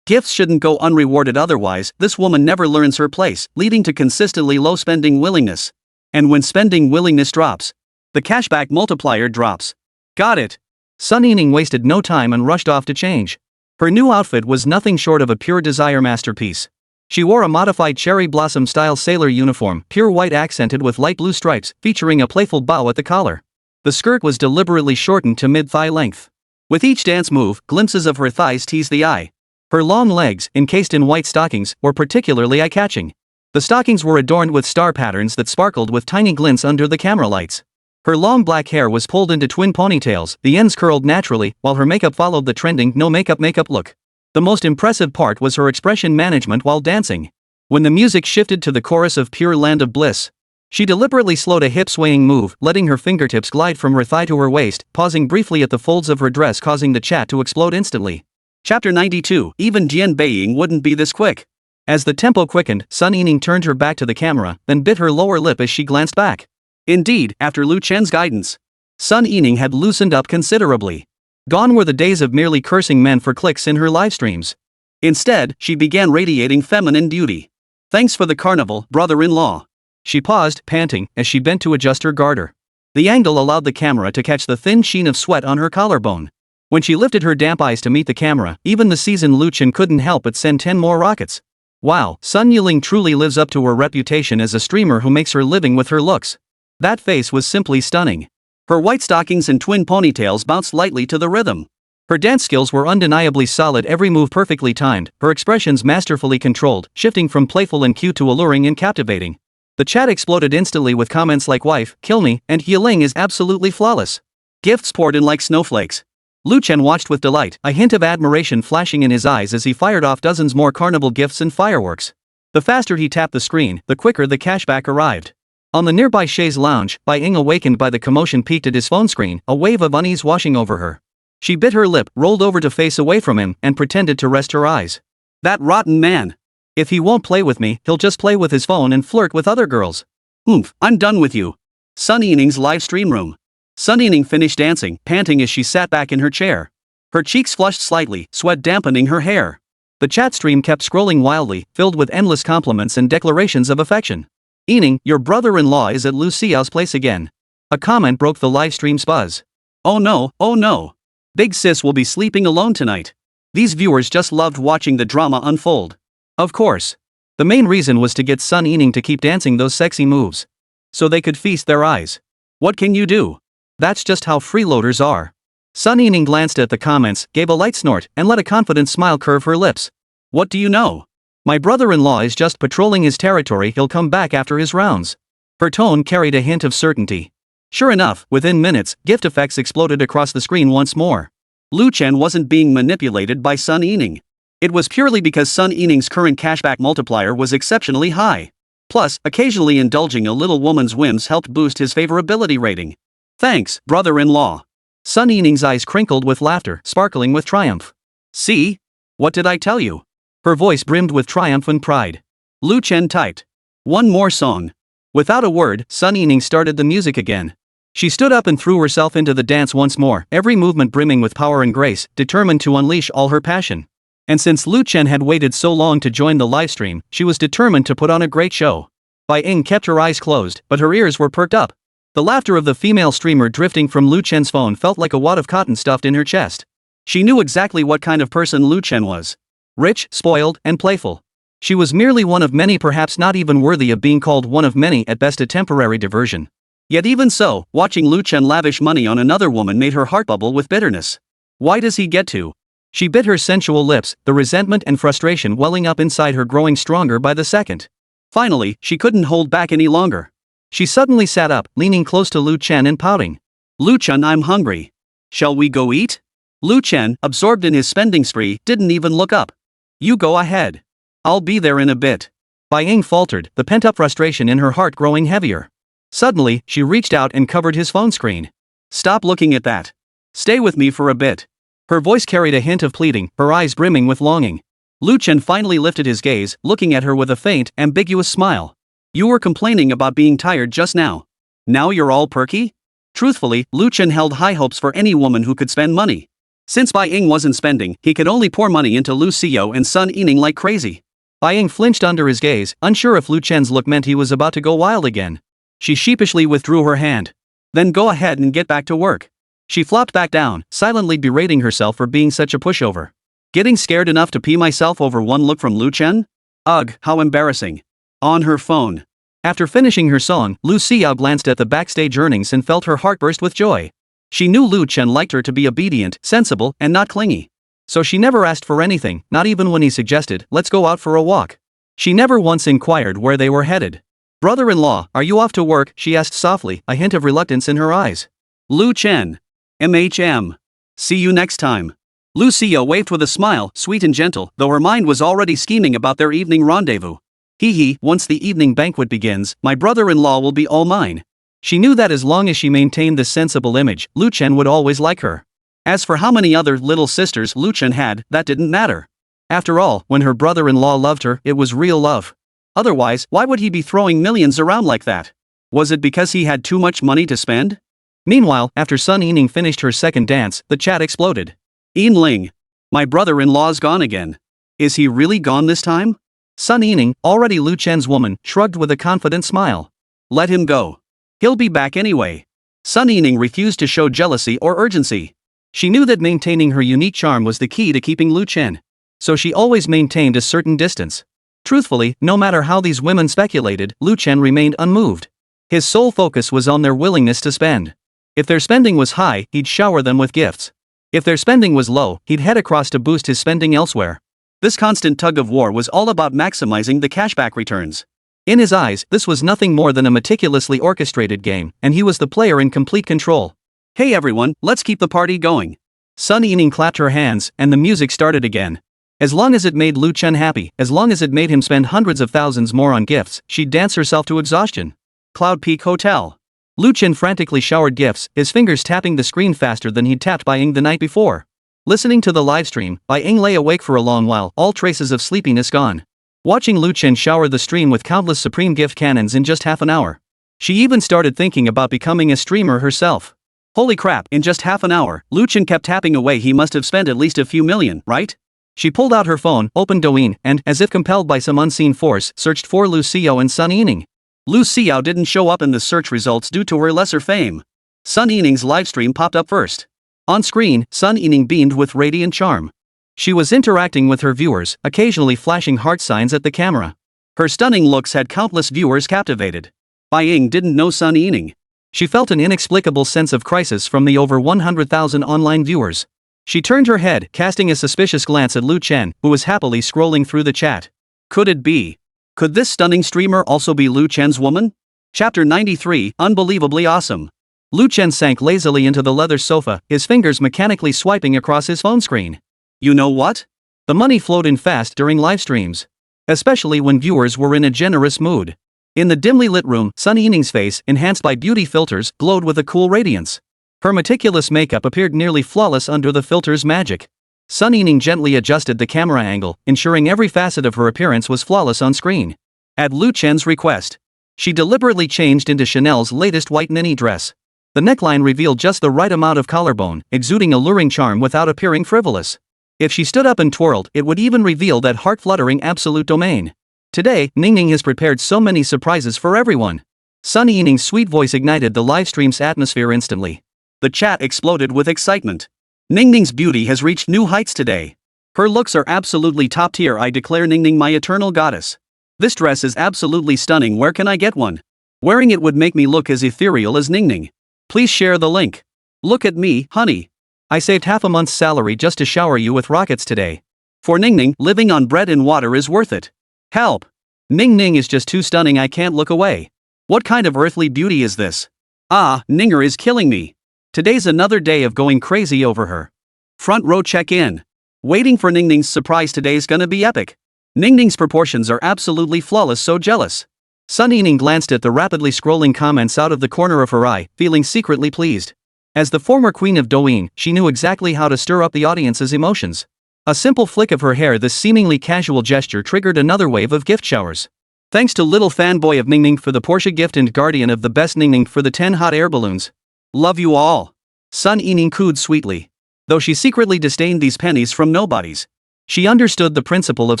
Gifts shouldn't go unrewarded, otherwise this woman never learns her place, leading to consistently low spending willingness. And when spending willingness drops, the cashback multiplier drops. Got it. Sun Yining wasted no time and rushed off to change. Her new outfit was nothing short of a pure desire masterpiece. She wore a modified cherry blossom-style sailor uniform, pure white accented with light blue stripes, featuring a playful bow at the collar. The skirt was deliberately shortened to mid-thigh length. With each dance move, glimpses of her thighs teased the eye. Her long legs, encased in white stockings, were particularly eye-catching. The stockings were adorned with star patterns that sparkled with tiny glints under the camera lights. Her long black hair was pulled into twin ponytails, the ends curled naturally, while her makeup followed the trending no-makeup look. The most impressive part was her expression management while dancing. When the music shifted to the chorus of Pure Land of Bliss, she deliberately slowed a hip-swaying move, letting her fingertips glide from her thigh to her waist, pausing briefly at the folds of her dress, causing the chat to explode instantly. Chapter 92, even Jian Beiying wouldn't be this quick. As the tempo quickened, Sun Yining turned her back to the camera, then bit her lower lip as she glanced back. Indeed, after Lu Chen's guidance, Sun Yining had loosened up considerably. Gone were the days of merely cursing men for clicks in her livestreams. Instead, she began radiating feminine beauty. Thanks for the carnival, brother-in-law. She paused, panting, as she bent to adjust her garter. The angle allowed the camera to catch the thin sheen of sweat on her collarbone. When she lifted her damp eyes to meet the camera, even the seasoned Lu Chen couldn't help but send 10 more rockets. Wow, Sun Yiling truly lives up to her reputation as a streamer who makes her living with her looks. That face was simply stunning. Her white stockings and twin ponytails bounced lightly to the rhythm. Her dance skills were undeniably solid, every move perfectly timed, her expressions masterfully controlled, shifting from playful and cute to alluring and captivating. The chat exploded instantly with comments like "wife, kill me," and "Yiling is absolutely flawless." Gifts poured in like snowflakes. Lu Chen watched with delight, a hint of admiration flashing in his eyes as he fired off dozens more carnival gifts and fireworks. The faster he tapped the screen, the quicker the cashback arrived. On the nearby chaise lounge, Bai Ying, awakened by the commotion, peeked at his phone screen, a wave of unease washing over her. She bit her lip, rolled over to face away from him, and pretended to rest her eyes. That rotten man! If he won't play with me, he'll just play with his phone and flirt with other girls. Oomph, I'm done with you. Sun Yining's live stream room. Sun Yining finished dancing, panting as she sat back in her chair. Her cheeks flushed slightly, sweat dampening her hair. The chat stream kept scrolling wildly, filled with endless compliments and declarations of affection. "Yining, your brother-in-law is at Lu Xiao's place again." A comment broke the live stream's buzz. Oh no. Big sis will be sleeping alone tonight. These viewers just loved watching the drama unfold. Of course. The main reason was to get Sun Yining to keep dancing those sexy moves. So they could feast their eyes. What can you do? That's just how freeloaders are. Sun Yining glanced at the comments, gave a light snort, and let a confident smile curve her lips. What do you know? My brother-in-law is just patrolling his territory, he'll come back after his rounds. Her tone carried a hint of certainty. Sure enough, within minutes, gift effects exploded across the screen once more. Lu Chen wasn't being manipulated by Sun Yining. It was purely because Sun Yining's current cashback multiplier was exceptionally high. Plus, occasionally indulging a little woman's whims helped boost his favorability rating. Thanks, brother-in-law. Sun Yining's eyes crinkled with laughter, sparkling with triumph. See? What did I tell you? Her voice brimmed with triumph and pride. Lu Chen typed. One more song. Without a word, Sun Yining started the music again. She stood up and threw herself into the dance once more, every movement brimming with power and grace, determined to unleash all her passion. And since Lu Chen had waited so long to join the livestream, she was determined to put on a great show. Bai Ying kept her eyes closed, but her ears were perked up. The laughter of the female streamer drifting from Lu Chen's phone felt like a wad of cotton stuffed in her chest. She knew exactly what kind of person Lu Chen was. Rich, spoiled, and playful. She was merely one of many, perhaps not even worthy of being called one of many, at best a temporary diversion. Yet even so, watching Lu Chen lavish money on another woman made her heart bubble with bitterness. Why does he get to? She bit her sensual lips, the resentment and frustration welling up inside her growing stronger by the second. Finally, she couldn't hold back any longer. She suddenly sat up, leaning close to Lu Chen and pouting. Lu Chen, I'm hungry. Shall we go eat? Lu Chen, absorbed in his spending spree, didn't even look up. You go ahead. I'll be there in a bit. Bai Ying faltered, the pent-up frustration in her heart growing heavier. Suddenly, she reached out and covered his phone screen. Stop looking at that. Stay with me for a bit. Her voice carried a hint of pleading, her eyes brimming with longing. Lu Chen finally lifted his gaze, looking at her with a faint, ambiguous smile. You were complaining about being tired just now. Now you're all perky? Truthfully, Lu Chen held high hopes for any woman who could spend money. Since Bai Ying wasn't spending, he could only pour money into Lu Xiao and Sun Yining like crazy. Bai Ying flinched under his gaze, unsure if Lu Chen's look meant he was about to go wild again. She sheepishly withdrew her hand. Then go ahead and get back to work. She flopped back down, silently berating herself for being such a pushover. Getting scared enough to pee myself over one look from Lu Chen? Ugh, how embarrassing. On her phone. After finishing her song, Lu Xiao glanced at the backstage earnings and felt her heart burst with joy. She knew Lu Chen liked her to be obedient, sensible, and not clingy. So she never asked for anything, not even when he suggested, let's go out for a walk. She never once inquired where they were headed. Brother-in-law, are you off to work? She asked softly, a hint of reluctance in her eyes. Lu Chen. MHM. See you next time. Lu Xiao waved with a smile, sweet and gentle, though her mind was already scheming about their evening rendezvous. Hee, once the evening banquet begins, my brother-in-law will be all mine. She knew that as long as she maintained this sensible image, Lu Chen would always like her. As for how many other little sisters Lu Chen had, that didn't matter. After all, when her brother-in-law loved her, it was real love. Otherwise, why would he be throwing millions around like that? Was it because he had too much money to spend? Meanwhile, after Sun Yining finished her second dance, the chat exploded. Ling, my brother-in-law's gone again. Is he really gone this time? Sun Yining, already Lu Chen's woman, shrugged with a confident smile. Let him go. He'll be back anyway. Sun Yining refused to show jealousy or urgency. She knew that maintaining her unique charm was the key to keeping Lu Chen. So she always maintained a certain distance. Truthfully, no matter how these women speculated, Lu Chen remained unmoved. His sole focus was on their willingness to spend. If their spending was high, he'd shower them with gifts. If their spending was low, he'd head across to boost his spending elsewhere. This constant tug of war was all about maximizing the cashback returns. In his eyes, this was nothing more than a meticulously orchestrated game, and he was the player in complete control. Hey everyone, let's keep the party going. Sun Yining clapped her hands, and the music started again. As long as it made Lu Chen happy, as long as it made him spend hundreds of thousands more on gifts, she'd dance herself to exhaustion. Cloud Peak Hotel. Lu Chen frantically showered gifts, his fingers tapping the screen faster than he'd tapped Bai Ying the night before. Listening to the livestream, Bai Ying lay awake for a long while, all traces of sleepiness gone. Watching Lu Chen shower the stream with countless supreme gift cannons in just half an hour. She even started thinking about becoming a streamer herself. Holy crap, in just half an hour, Lu Chen kept tapping away. He must have spent at least a few million, right? She pulled out her phone, opened Douyin, and, as if compelled by some unseen force, searched for Lu Xiao and Sun Yining. Lu Xiao didn't show up in the search results due to her lesser fame. Sun Yining's livestream popped up first. On screen, Sun Yining beamed with radiant charm. She was interacting with her viewers, occasionally flashing heart signs at the camera. Her stunning looks had countless viewers captivated. Bai Ying didn't know Sun Yining. She felt an inexplicable sense of crisis from the over 100,000 online viewers. She turned her head, casting a suspicious glance at Lu Chen, who was happily scrolling through the chat. Could it be? Could this stunning streamer also be Lu Chen's woman? Chapter 93, Unbelievably Awesome. Lu Chen sank lazily into the leather sofa, his fingers mechanically swiping across his phone screen. You know what? The money flowed in fast during live streams. Especially when viewers were in a generous mood. In the dimly lit room, Sun Yining's face, enhanced by beauty filters, glowed with a cool radiance. Her meticulous makeup appeared nearly flawless under the filter's magic. Sun Yining gently adjusted the camera angle, ensuring every facet of her appearance was flawless on screen. At Lu Chen's request, she deliberately changed into Chanel's latest white mini dress. The neckline revealed just the right amount of collarbone, exuding alluring charm without appearing frivolous. If she stood up and twirled, it would even reveal that heart-fluttering absolute domain. Today, Ningning has prepared so many surprises for everyone. Sun Yining's sweet voice ignited the livestream's atmosphere instantly. The chat exploded with excitement. Ningning's beauty has reached new heights today. Her looks are absolutely top tier. I declare Ningning my eternal goddess. This dress is absolutely stunning. Where can I get one? Wearing it would make me look as ethereal as Ningning. Please share the link. Look at me, honey. I saved half a month's salary just to shower you with rockets today. For Ningning, living on bread and water is worth it. Help! Ningning is just too stunning. I can't look away. What kind of earthly beauty is this? Ah, Ninger is killing me. Today's another day of going crazy over her. Front row check-in. Waiting for Ningning's surprise. Today's gonna be epic. Ningning's proportions are absolutely flawless. So jealous. Sun Yining glanced at the rapidly scrolling comments out of the corner of her eye, feeling secretly pleased. As the former queen of Douyin, she knew exactly how to stir up the audience's emotions. A simple flick of her hair, this seemingly casual gesture triggered another wave of gift showers. Thanks to little fanboy of Ningning for the Porsche gift and guardian of the best Ningning for the 10 hot air balloons. Love you all. Sun Yining cooed sweetly. Though she secretly disdained these pennies from nobodies. She understood the principle of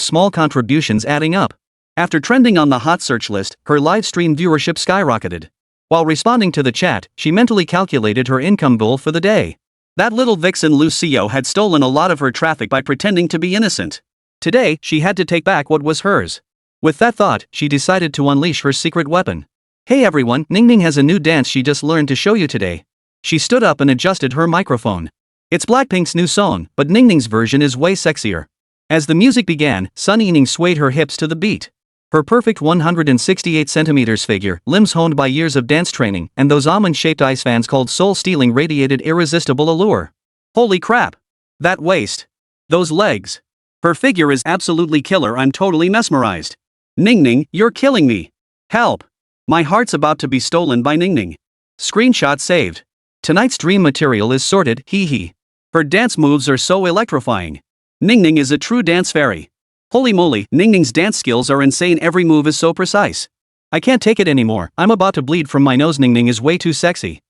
small contributions adding up. After trending on the hot search list, her live stream viewership skyrocketed. While responding to the chat, she mentally calculated her income goal for the day. That little vixen Lu Xiao had stolen a lot of her traffic by pretending to be innocent. Today, she had to take back what was hers. With that thought, she decided to unleash her secret weapon. Hey everyone, Ningning has a new dance she just learned to show you today. She stood up and adjusted her microphone. It's Blackpink's new song, but Ningning's version is way sexier. As the music began, Sun Yining swayed her hips to the beat. Her perfect 168 centimeters figure, limbs honed by years of dance training, and those almond-shaped ice fans called soul-stealing radiated irresistible allure. Holy crap! That waist! Those legs! Her figure is absolutely killer. I'm totally mesmerized. Ningning, you're killing me. Help! My heart's about to be stolen by Ningning. Screenshot saved. Tonight's dream material is sorted, hee hee. Her dance moves are so electrifying. Ningning is a true dance fairy. Holy moly, Ningning's dance skills are insane. Every move is so precise. I can't take it anymore. I'm about to bleed from my nose. Ningning is way too sexy.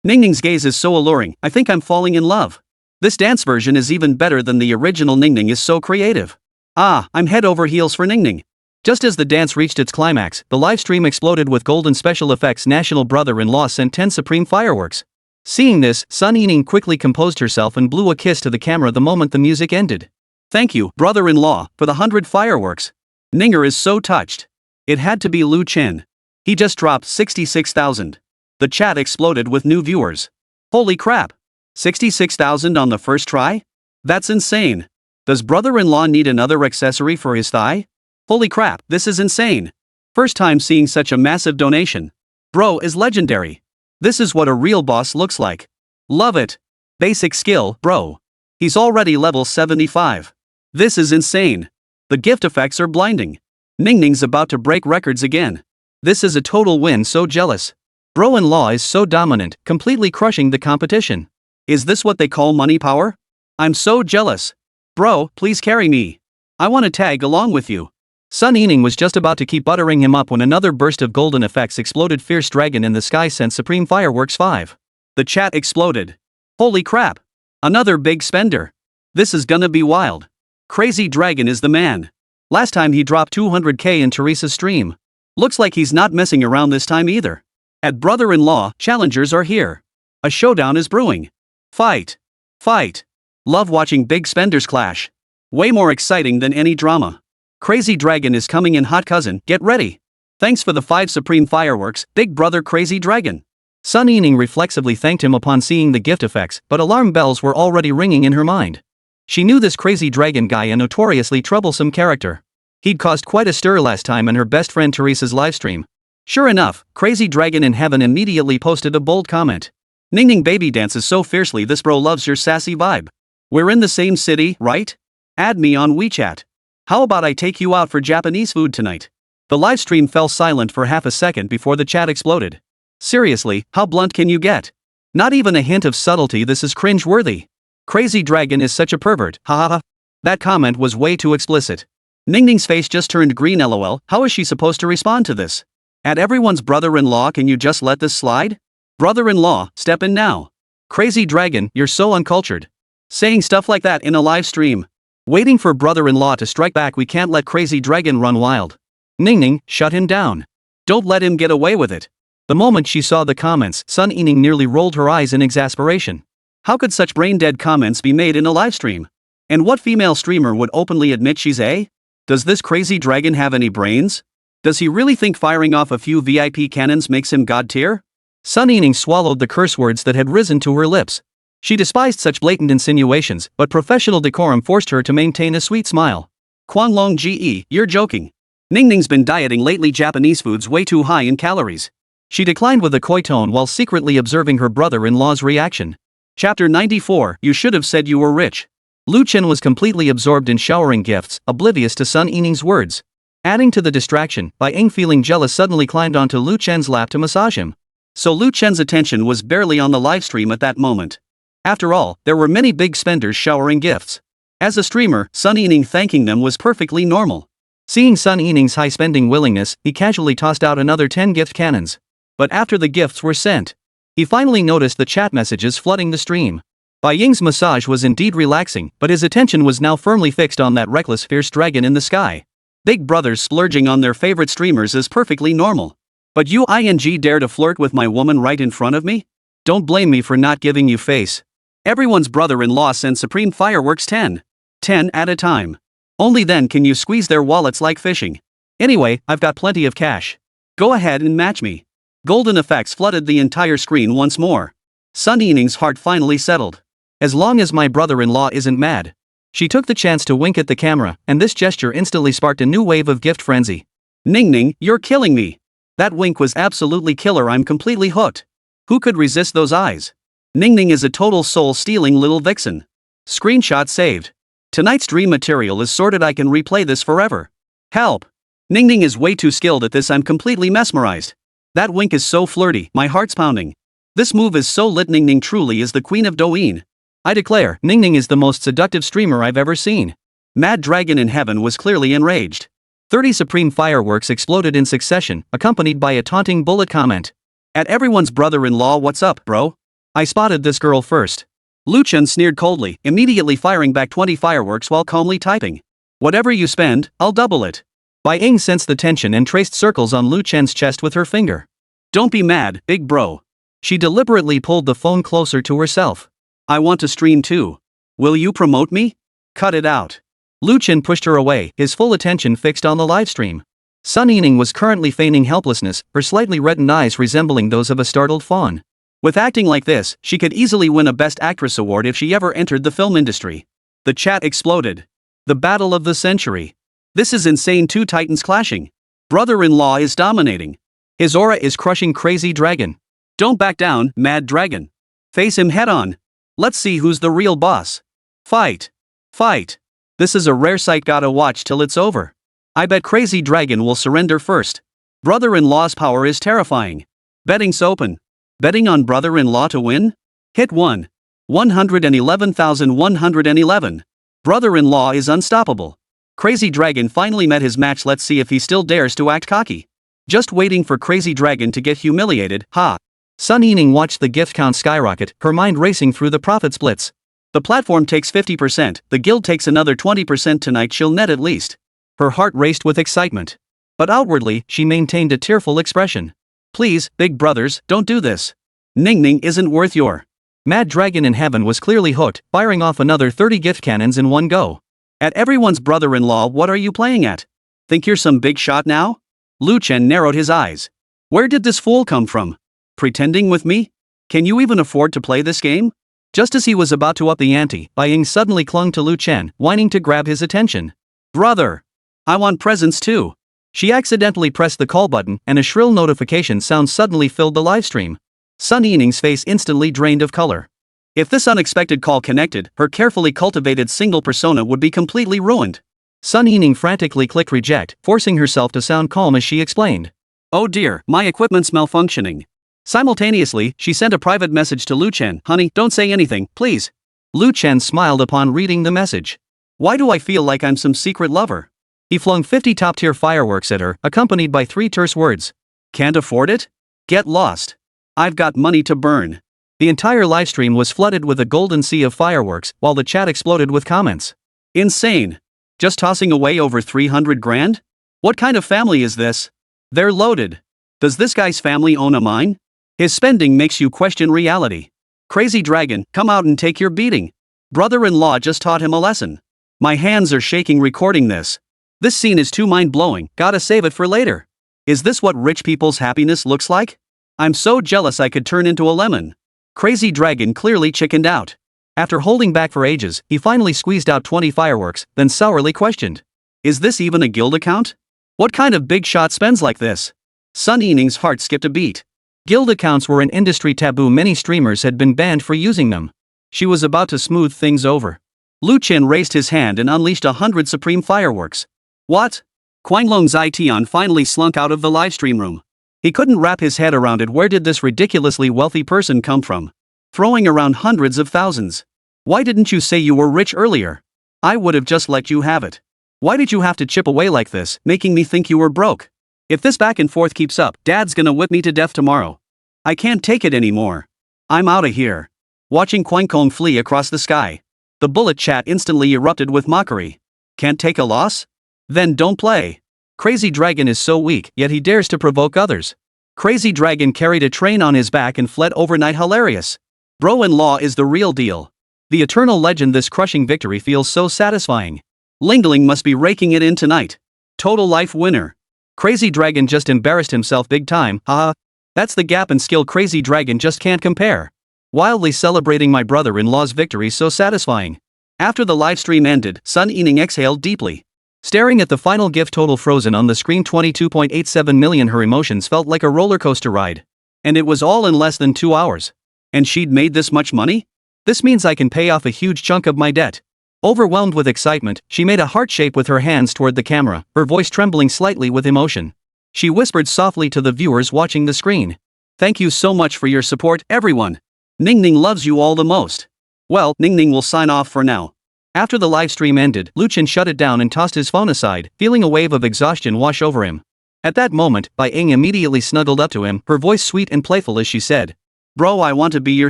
Ningning's gaze is so alluring. I think I'm falling in love. This dance version is even better than the original. Ningning is so creative. Ah, I'm head over heels for Ningning. Just as the dance reached its climax, the livestream exploded with golden special effects. National brother-in-law sent 10 supreme fireworks. Seeing this, Sun Yining quickly composed herself and blew a kiss to the camera the moment the music ended. Thank you, brother-in-law, for the 100 fireworks. Ninger is so touched. It had to be Lu Chen. He just dropped 66,000. The chat exploded with new viewers. Holy crap! 66,000 on the first try? That's insane. Does brother-in-law need another accessory for his thigh? Holy crap, this is insane. First time seeing such a massive donation. Bro is legendary. This is what a real boss looks like. Love it. Basic skill, bro. He's already level 75. This is insane. The gift effects are blinding. Ningning's about to break records again. This is a total win, so jealous. Bro-in-law is so dominant, completely crushing the competition. Is this what they call money power? I'm so jealous. Bro, please carry me. I want to tag along with you. Sun Yining was just about to keep buttering him up when another burst of golden effects exploded. Fierce Dragon in the sky sent Supreme Fireworks 5. The chat exploded. Holy crap. Another big spender. This is gonna be wild. Crazy Dragon is the man. Last time he dropped 200k in Teresa's stream. Looks like he's not messing around this time either. At brother-in-law, challengers are here. A showdown is brewing. Fight. Fight. Love watching big spenders clash. Way more exciting than any drama. Crazy Dragon is coming in hot, cousin, get ready. Thanks for the 5 supreme fireworks, big brother Crazy Dragon. Sun Yining reflexively thanked him upon seeing the gift effects, but alarm bells were already ringing in her mind. She knew this Crazy Dragon guy a notoriously troublesome character. He'd caused quite a stir last time in her best friend Teresa's livestream. Sure enough, Crazy Dragon in heaven immediately posted a bold comment. Ningning baby dances so fiercely, this bro loves your sassy vibe. We're in the same city, right? Add me on WeChat. How about I take you out for Japanese food tonight? The livestream fell silent for half a second before the chat exploded. Seriously, how blunt can you get? Not even a hint of subtlety, this is cringe-worthy. Crazy Dragon is such a pervert, hahaha. That comment was way too explicit. Ningning's face just turned green, lol, how is she supposed to respond to this? At everyone's brother-in-law, can you just let this slide? Brother-in-law, step in now. Crazy Dragon, you're so uncultured. Saying stuff like that in a live stream. Waiting for brother-in-law to strike back, we can't let Crazy Dragon run wild. Ningning, shut him down. Don't let him get away with it. The moment she saw the comments, Sun Yining nearly rolled her eyes in exasperation. How could such brain-dead comments be made in a livestream? And what female streamer would openly admit she's a? Does this Crazy Dragon have any brains? Does he really think firing off a few VIP cannons makes him god tier? Sun Yining swallowed the curse words that had risen to her lips. She despised such blatant insinuations, but professional decorum forced her to maintain a sweet smile. Quanglong Ge, you're joking. Ningning's been dieting lately, Japanese food's way too high in calories. She declined with a coy tone while secretly observing her brother-in-law's reaction. Chapter 94, you should have said you were rich. Lu Chen was completely absorbed in showering gifts, oblivious to Sun Yining's words. Adding to the distraction, Bai Ying, feeling jealous, suddenly climbed onto Lu Chen's lap to massage him. So Lu Chen's attention was barely on the livestream at that moment. After all, there were many big spenders showering gifts. As a streamer, Sun Yining thanking them was perfectly normal. Seeing Sun Yining's high-spending willingness, he casually tossed out another 10 gift cannons. But after the gifts were sent, he finally noticed the chat messages flooding the stream. Bai Ying's massage was indeed relaxing, but his attention was now firmly fixed on that reckless fierce dragon in the sky. Big brothers splurging on their favorite streamers is perfectly normal. But you dare to flirt with my woman right in front of me? Don't blame me for not giving you face. Everyone's brother-in-law sends supreme fireworks 10 at a time. Only then can you squeeze their wallets like fishing. Anyway, I've got plenty of cash. Go ahead and match me. Golden effects flooded the entire screen once more. Sun Yining's heart finally settled. As long as my brother-in-law isn't mad. She took the chance to wink at the camera, and this gesture instantly sparked a new wave of gift frenzy. Ningning, you're killing me. That wink was absolutely killer, I'm completely hooked. Who could resist those eyes? Ningning is a total soul-stealing little vixen. Screenshot saved. Tonight's dream material is sorted, I can replay this forever. Help! Ningning is way too skilled at this, I'm completely mesmerized. That wink is so flirty, my heart's pounding. This move is so lit, Ningning truly is the queen of Douyin. I declare, Ningning is the most seductive streamer I've ever seen. Mad Dragon in Heaven was clearly enraged. 30 supreme fireworks exploded in succession, accompanied by a taunting bullet comment. At everyone's brother-in-law, what's up, bro? I spotted this girl first. Lu Chen sneered coldly, immediately firing back 20 fireworks while calmly typing. Whatever you spend, I'll double it. Bai Ying sensed the tension and traced circles on Lu Chen's chest with her finger. Don't be mad, big bro. She deliberately pulled the phone closer to herself. I want to stream too. Will you promote me? Cut it out. Lu Chen pushed her away, his full attention fixed on the livestream. Sun Yining was currently feigning helplessness, her slightly reddened eyes resembling those of a startled fawn. With acting like this, she could easily win a Best Actress award if she ever entered the film industry. The chat exploded. The battle of the century. This is insane, two titans clashing. Brother-in-law is dominating. His aura is crushing Crazy Dragon. Don't back down, Mad Dragon. Face him head on. Let's see who's the real boss. Fight. Fight. This is a rare sight, gotta watch till it's over. I bet Crazy Dragon will surrender first. Brother-in-law's power is terrifying. Betting's open. Betting on brother-in-law to win? Hit 1. 111,111. Brother-in-law is unstoppable. Crazy Dragon finally met his match. Let's see if he still dares to act cocky. Just waiting for Crazy Dragon to get humiliated, ha. Sun Yining watched the gift count skyrocket, her mind racing through the profit splits. The platform takes 50%, the guild takes another 20%. Tonight she'll net at least. Her heart raced with excitement. But outwardly, she maintained a tearful expression. Please, big brothers, don't do this. Ning Ning isn't worth your. Mad Dragon in heaven was clearly hooked, firing off another 30 gift cannons in one go. At everyone's brother-in-law, what are you playing at? Think you're some big shot now? Lu Chen narrowed his eyes. Where did this fool come from? Pretending with me? Can you even afford to play this game? Just as he was about to up the ante, Bai Ying suddenly clung to Lu Chen, whining to grab his attention. Brother! I want presents too. She accidentally pressed the call button, and a shrill notification sound suddenly filled the livestream. Sun Yining's face instantly drained of color. If this unexpected call connected, her carefully cultivated single persona would be completely ruined. Sun Yining frantically clicked reject, forcing herself to sound calm as she explained. Oh dear, my equipment's malfunctioning. Simultaneously, she sent a private message to Lu Chen. Honey, don't say anything, please. Lu Chen smiled upon reading the message. Why do I feel like I'm some secret lover? He flung 50 top-tier fireworks at her, accompanied by 3 terse words. Can't afford it? Get lost. I've got money to burn. The entire livestream was flooded with a golden sea of fireworks, while the chat exploded with comments. Insane. Just tossing away over 300 grand? What kind of family is this? They're loaded. Does this guy's family own a mine? His spending makes you question reality. Crazy Dragon, come out and take your beating. Brother-in-law just taught him a lesson. My hands are shaking recording this. This scene is too mind-blowing, gotta save it for later. Is this what rich people's happiness looks like? I'm so jealous I could turn into a lemon. Crazy Dragon clearly chickened out. After holding back for ages, he finally squeezed out 20 fireworks, then sourly questioned. Is this even a guild account? What kind of big shot spends like this? Sun Yining's heart skipped a beat. Guild accounts were an industry taboo, many streamers had been banned for using them. She was about to smooth things over. Lu Chen raised his hand and unleashed 100 supreme fireworks. What? Guanglong Zitian finally slunk out of the livestream room. He couldn't wrap his head around it. Where did this ridiculously wealthy person come from? Throwing around hundreds of thousands. Why didn't you say you were rich earlier? I would have just let you have it. Why did you have to chip away like this, making me think you were broke? If this back and forth keeps up, Dad's gonna whip me to death tomorrow. I can't take it anymore. I'm outta here. Watching Guanglong flee across the sky. The bullet chat instantly erupted with mockery. Can't take a loss? Then don't play. Crazy Dragon is so weak, yet he dares to provoke others. Crazy Dragon carried a train on his back and fled overnight. Hilarious. Bro-in-law is the real deal. The eternal legend. This crushing victory feels so satisfying. Lingling must be raking it in tonight. Total life winner. Crazy Dragon just embarrassed himself big time, haha. That's the gap in skill Crazy Dragon just can't compare. Wildly celebrating my brother-in-law's victory, so satisfying. After the livestream ended, Sun Yining exhaled deeply. Staring at the final gift total frozen on the screen, 22.87 million, her emotions felt like a roller coaster ride. And it was all in less than 2 hours. And she'd made this much money? This means I can pay off a huge chunk of my debt. Overwhelmed with excitement, she made a heart shape with her hands toward the camera, her voice trembling slightly with emotion. She whispered softly to the viewers watching the screen. Thank you so much for your support, everyone. Ning Ning loves you all the most. Well, Ning Ning will sign off for now. After the livestream ended, Lu Chen shut it down and tossed his phone aside, feeling a wave of exhaustion wash over him. At that moment, Bai Ying immediately snuggled up to him, her voice sweet and playful as she said, Bro, I want to be your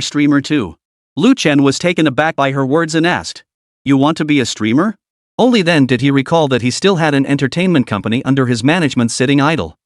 streamer too. Lu Chen was taken aback by her words and asked, You want to be a streamer? Only then did he recall that he still had an entertainment company under his management sitting idle.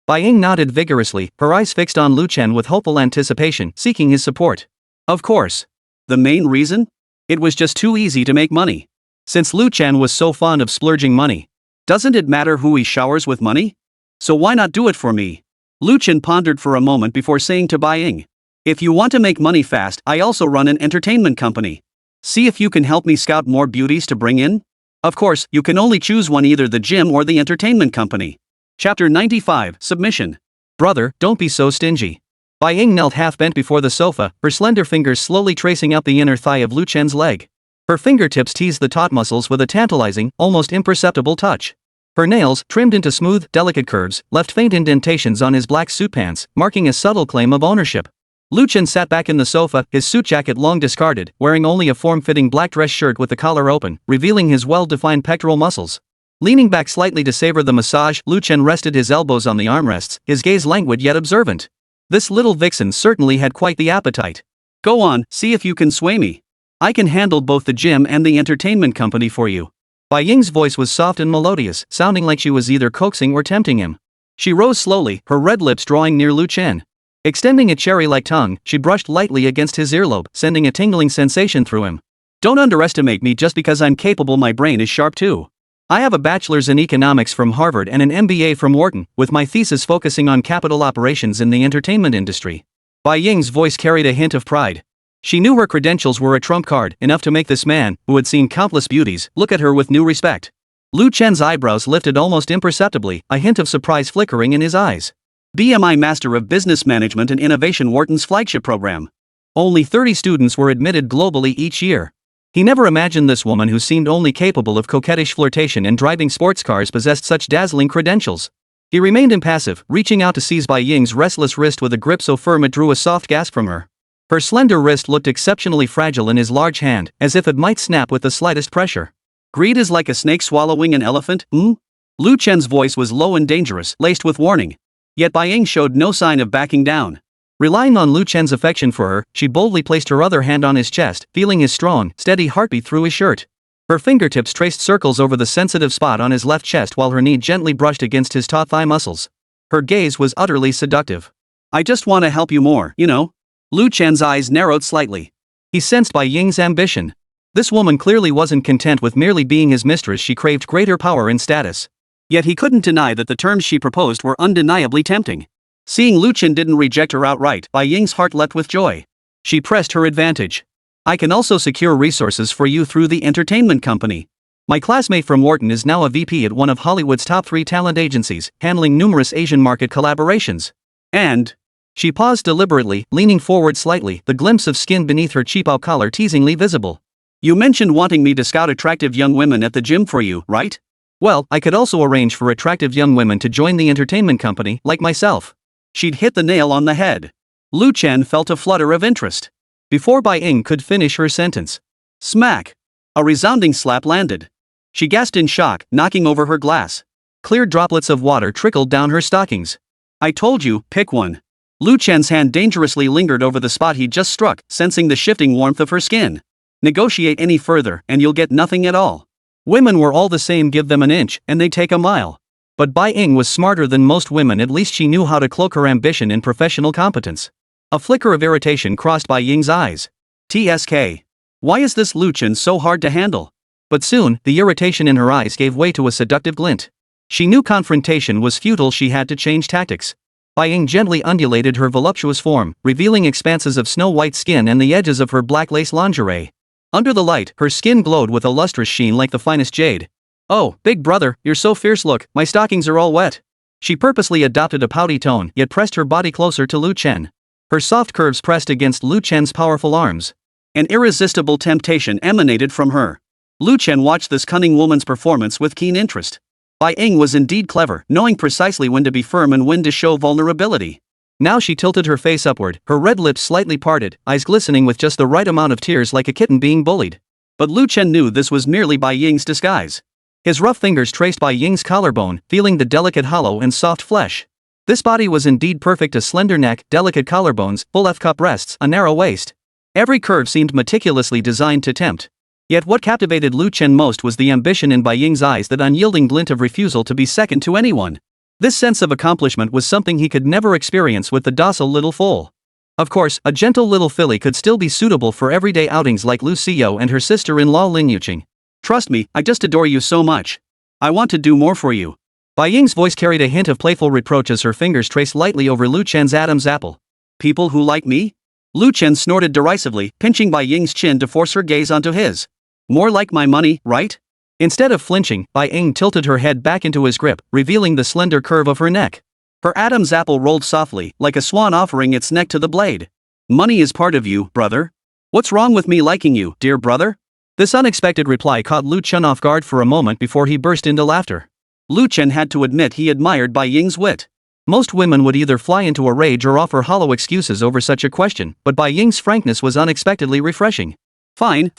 Bai Ying nodded vigorously, her eyes fixed on Lu Chen with hopeful anticipation, seeking his support. Of course. The main reason? It was just too easy to make money. Since Lu Chen was so fond of splurging money. Doesn't it matter who he showers with money? So why not do it for me? Lu Chen pondered for a moment before saying to Bai Ying. If you want to make money fast, I also run an entertainment company. See if you can help me scout more beauties to bring in? Of course, you can only choose one, either the gym or the entertainment company. Chapter 95, Submission. Brother, don't be so stingy. Bai Ying knelt half-bent before the sofa, her slender fingers slowly tracing up the inner thigh of Lu Chen's leg. Her fingertips teased the taut muscles with a tantalizing, almost imperceptible touch. Her nails, trimmed into smooth, delicate curves, left faint indentations on his black suit pants, marking a subtle claim of ownership. Lu Chen sat back in the sofa, his suit jacket long discarded, wearing only a form-fitting black dress shirt with the collar open, revealing his well-defined pectoral muscles. Leaning back slightly to savor the massage, Lu Chen rested his elbows on the armrests, his gaze languid yet observant. This little vixen certainly had quite the appetite. Go on, see if you can sway me. I can handle both the gym and the entertainment company for you. Bai Ying's voice was soft and melodious, sounding like she was either coaxing or tempting him. She rose slowly, her red lips drawing near Lu Chen. Extending a cherry-like tongue, she brushed lightly against his earlobe, sending a tingling sensation through him. Don't underestimate me just because I'm capable, my brain is sharp too. I have a bachelor's in economics from Harvard and an MBA from Wharton, with my thesis focusing on capital operations in the entertainment industry. Bai Ying's voice carried a hint of pride. She knew her credentials were a trump card, enough to make this man, who had seen countless beauties, look at her with new respect. Lu Chen's eyebrows lifted almost imperceptibly, a hint of surprise flickering in his eyes. BMI Master of Business Management and Innovation, Wharton's flagship program. Only 30 students were admitted globally each year. He never imagined this woman, who seemed only capable of coquettish flirtation and driving sports cars, possessed such dazzling credentials. He remained impassive, reaching out to seize Bai Ying's restless wrist with a grip so firm it drew a soft gasp from her. Her slender wrist looked exceptionally fragile in his large hand, as if it might snap with the slightest pressure. Greed is like a snake swallowing an elephant, Lu Chen's voice was low and dangerous, laced with warning. Yet Bai Ying showed no sign of backing down. Relying on Lu Chen's affection for her, she boldly placed her other hand on his chest, feeling his strong, steady heartbeat through his shirt. Her fingertips traced circles over the sensitive spot on his left chest while her knee gently brushed against his taut thigh muscles. Her gaze was utterly seductive. I just want to help you more, you know. Lu Chen's eyes narrowed slightly. He sensed Bai Ying's ambition. This woman clearly wasn't content with merely being his mistress, she craved greater power and status. Yet he couldn't deny that the terms she proposed were undeniably tempting. Seeing Lu Chen didn't reject her outright, Bai Ying's heart leapt with joy. She pressed her advantage. I can also secure resources for you through the entertainment company. My classmate from Wharton is now a VP at one of Hollywood's top 3 talent agencies, handling numerous Asian market collaborations. And... She paused deliberately, leaning forward slightly, the glimpse of skin beneath her cheapao collar teasingly visible. You mentioned wanting me to scout attractive young women at the gym for you, right? Well, I could also arrange for attractive young women to join the entertainment company, like myself. She'd hit the nail on the head. Lu Chen felt a flutter of interest. Before Bai Ying could finish her sentence. Smack! A resounding slap landed. She gasped in shock, knocking over her glass. Clear droplets of water trickled down her stockings. I told you, pick one. Lu Chen's hand dangerously lingered over the spot he'd just struck, sensing the shifting warmth of her skin. Negotiate any further, and you'll get nothing at all. Women were all the same, give them an inch, and they'd take a mile. But Bai Ying was smarter than most women, at least she knew how to cloak her ambition in professional competence. A flicker of irritation crossed Bai Ying's eyes. TSK. Why is this Lu Chen so hard to handle? But soon, the irritation in her eyes gave way to a seductive glint. She knew confrontation was futile, she had to change tactics. Bai Ying gently undulated her voluptuous form, revealing expanses of snow-white skin and the edges of her black lace lingerie. Under the light, her skin glowed with a lustrous sheen like the finest jade. Oh, big brother, you're so fierce, look, my stockings are all wet. She purposely adopted a pouty tone, yet pressed her body closer to Lu Chen. Her soft curves pressed against Lu Chen's powerful arms. An irresistible temptation emanated from her. Lu Chen watched this cunning woman's performance with keen interest. Bai Ying was indeed clever, knowing precisely when to be firm and when to show vulnerability. Now she tilted her face upward, her red lips slightly parted, eyes glistening with just the right amount of tears, like a kitten being bullied. But Lu Chen knew this was merely Bai Ying's disguise. His rough fingers traced Bai Ying's collarbone, feeling the delicate hollow and soft flesh. This body was indeed perfect, a slender neck, delicate collarbones, full F-cup breasts, a narrow waist. Every curve seemed meticulously designed to tempt. Yet what captivated Lu Chen most was the ambition in Bai Ying's eyes, that unyielding glint of refusal to be second to anyone. This sense of accomplishment was something he could never experience with the docile little foal. Of course, a gentle little filly could still be suitable for everyday outings like Lu Xiao and her sister-in-law Lin Yuqing. Trust me, I just adore you so much. I want to do more for you. Bai Ying's voice carried a hint of playful reproach as her fingers traced lightly over Lu Chen's Adam's apple. People who like me? Lu Chen snorted derisively, pinching Bai Ying's chin to force her gaze onto his. More like my money, right? Instead of flinching, Bai Ying tilted her head back into his grip, revealing the slender curve of her neck. Her Adam's apple rolled softly, like a swan offering its neck to the blade. Money is part of you, brother. What's wrong with me liking you, dear brother? This unexpected reply caught Lu Chen off guard for a moment before he burst into laughter. Lu Chen had to admit he admired Bai Ying's wit. Most women would either fly into a rage or offer hollow excuses over such a question, but Bai Ying's frankness was unexpectedly refreshing. Fine.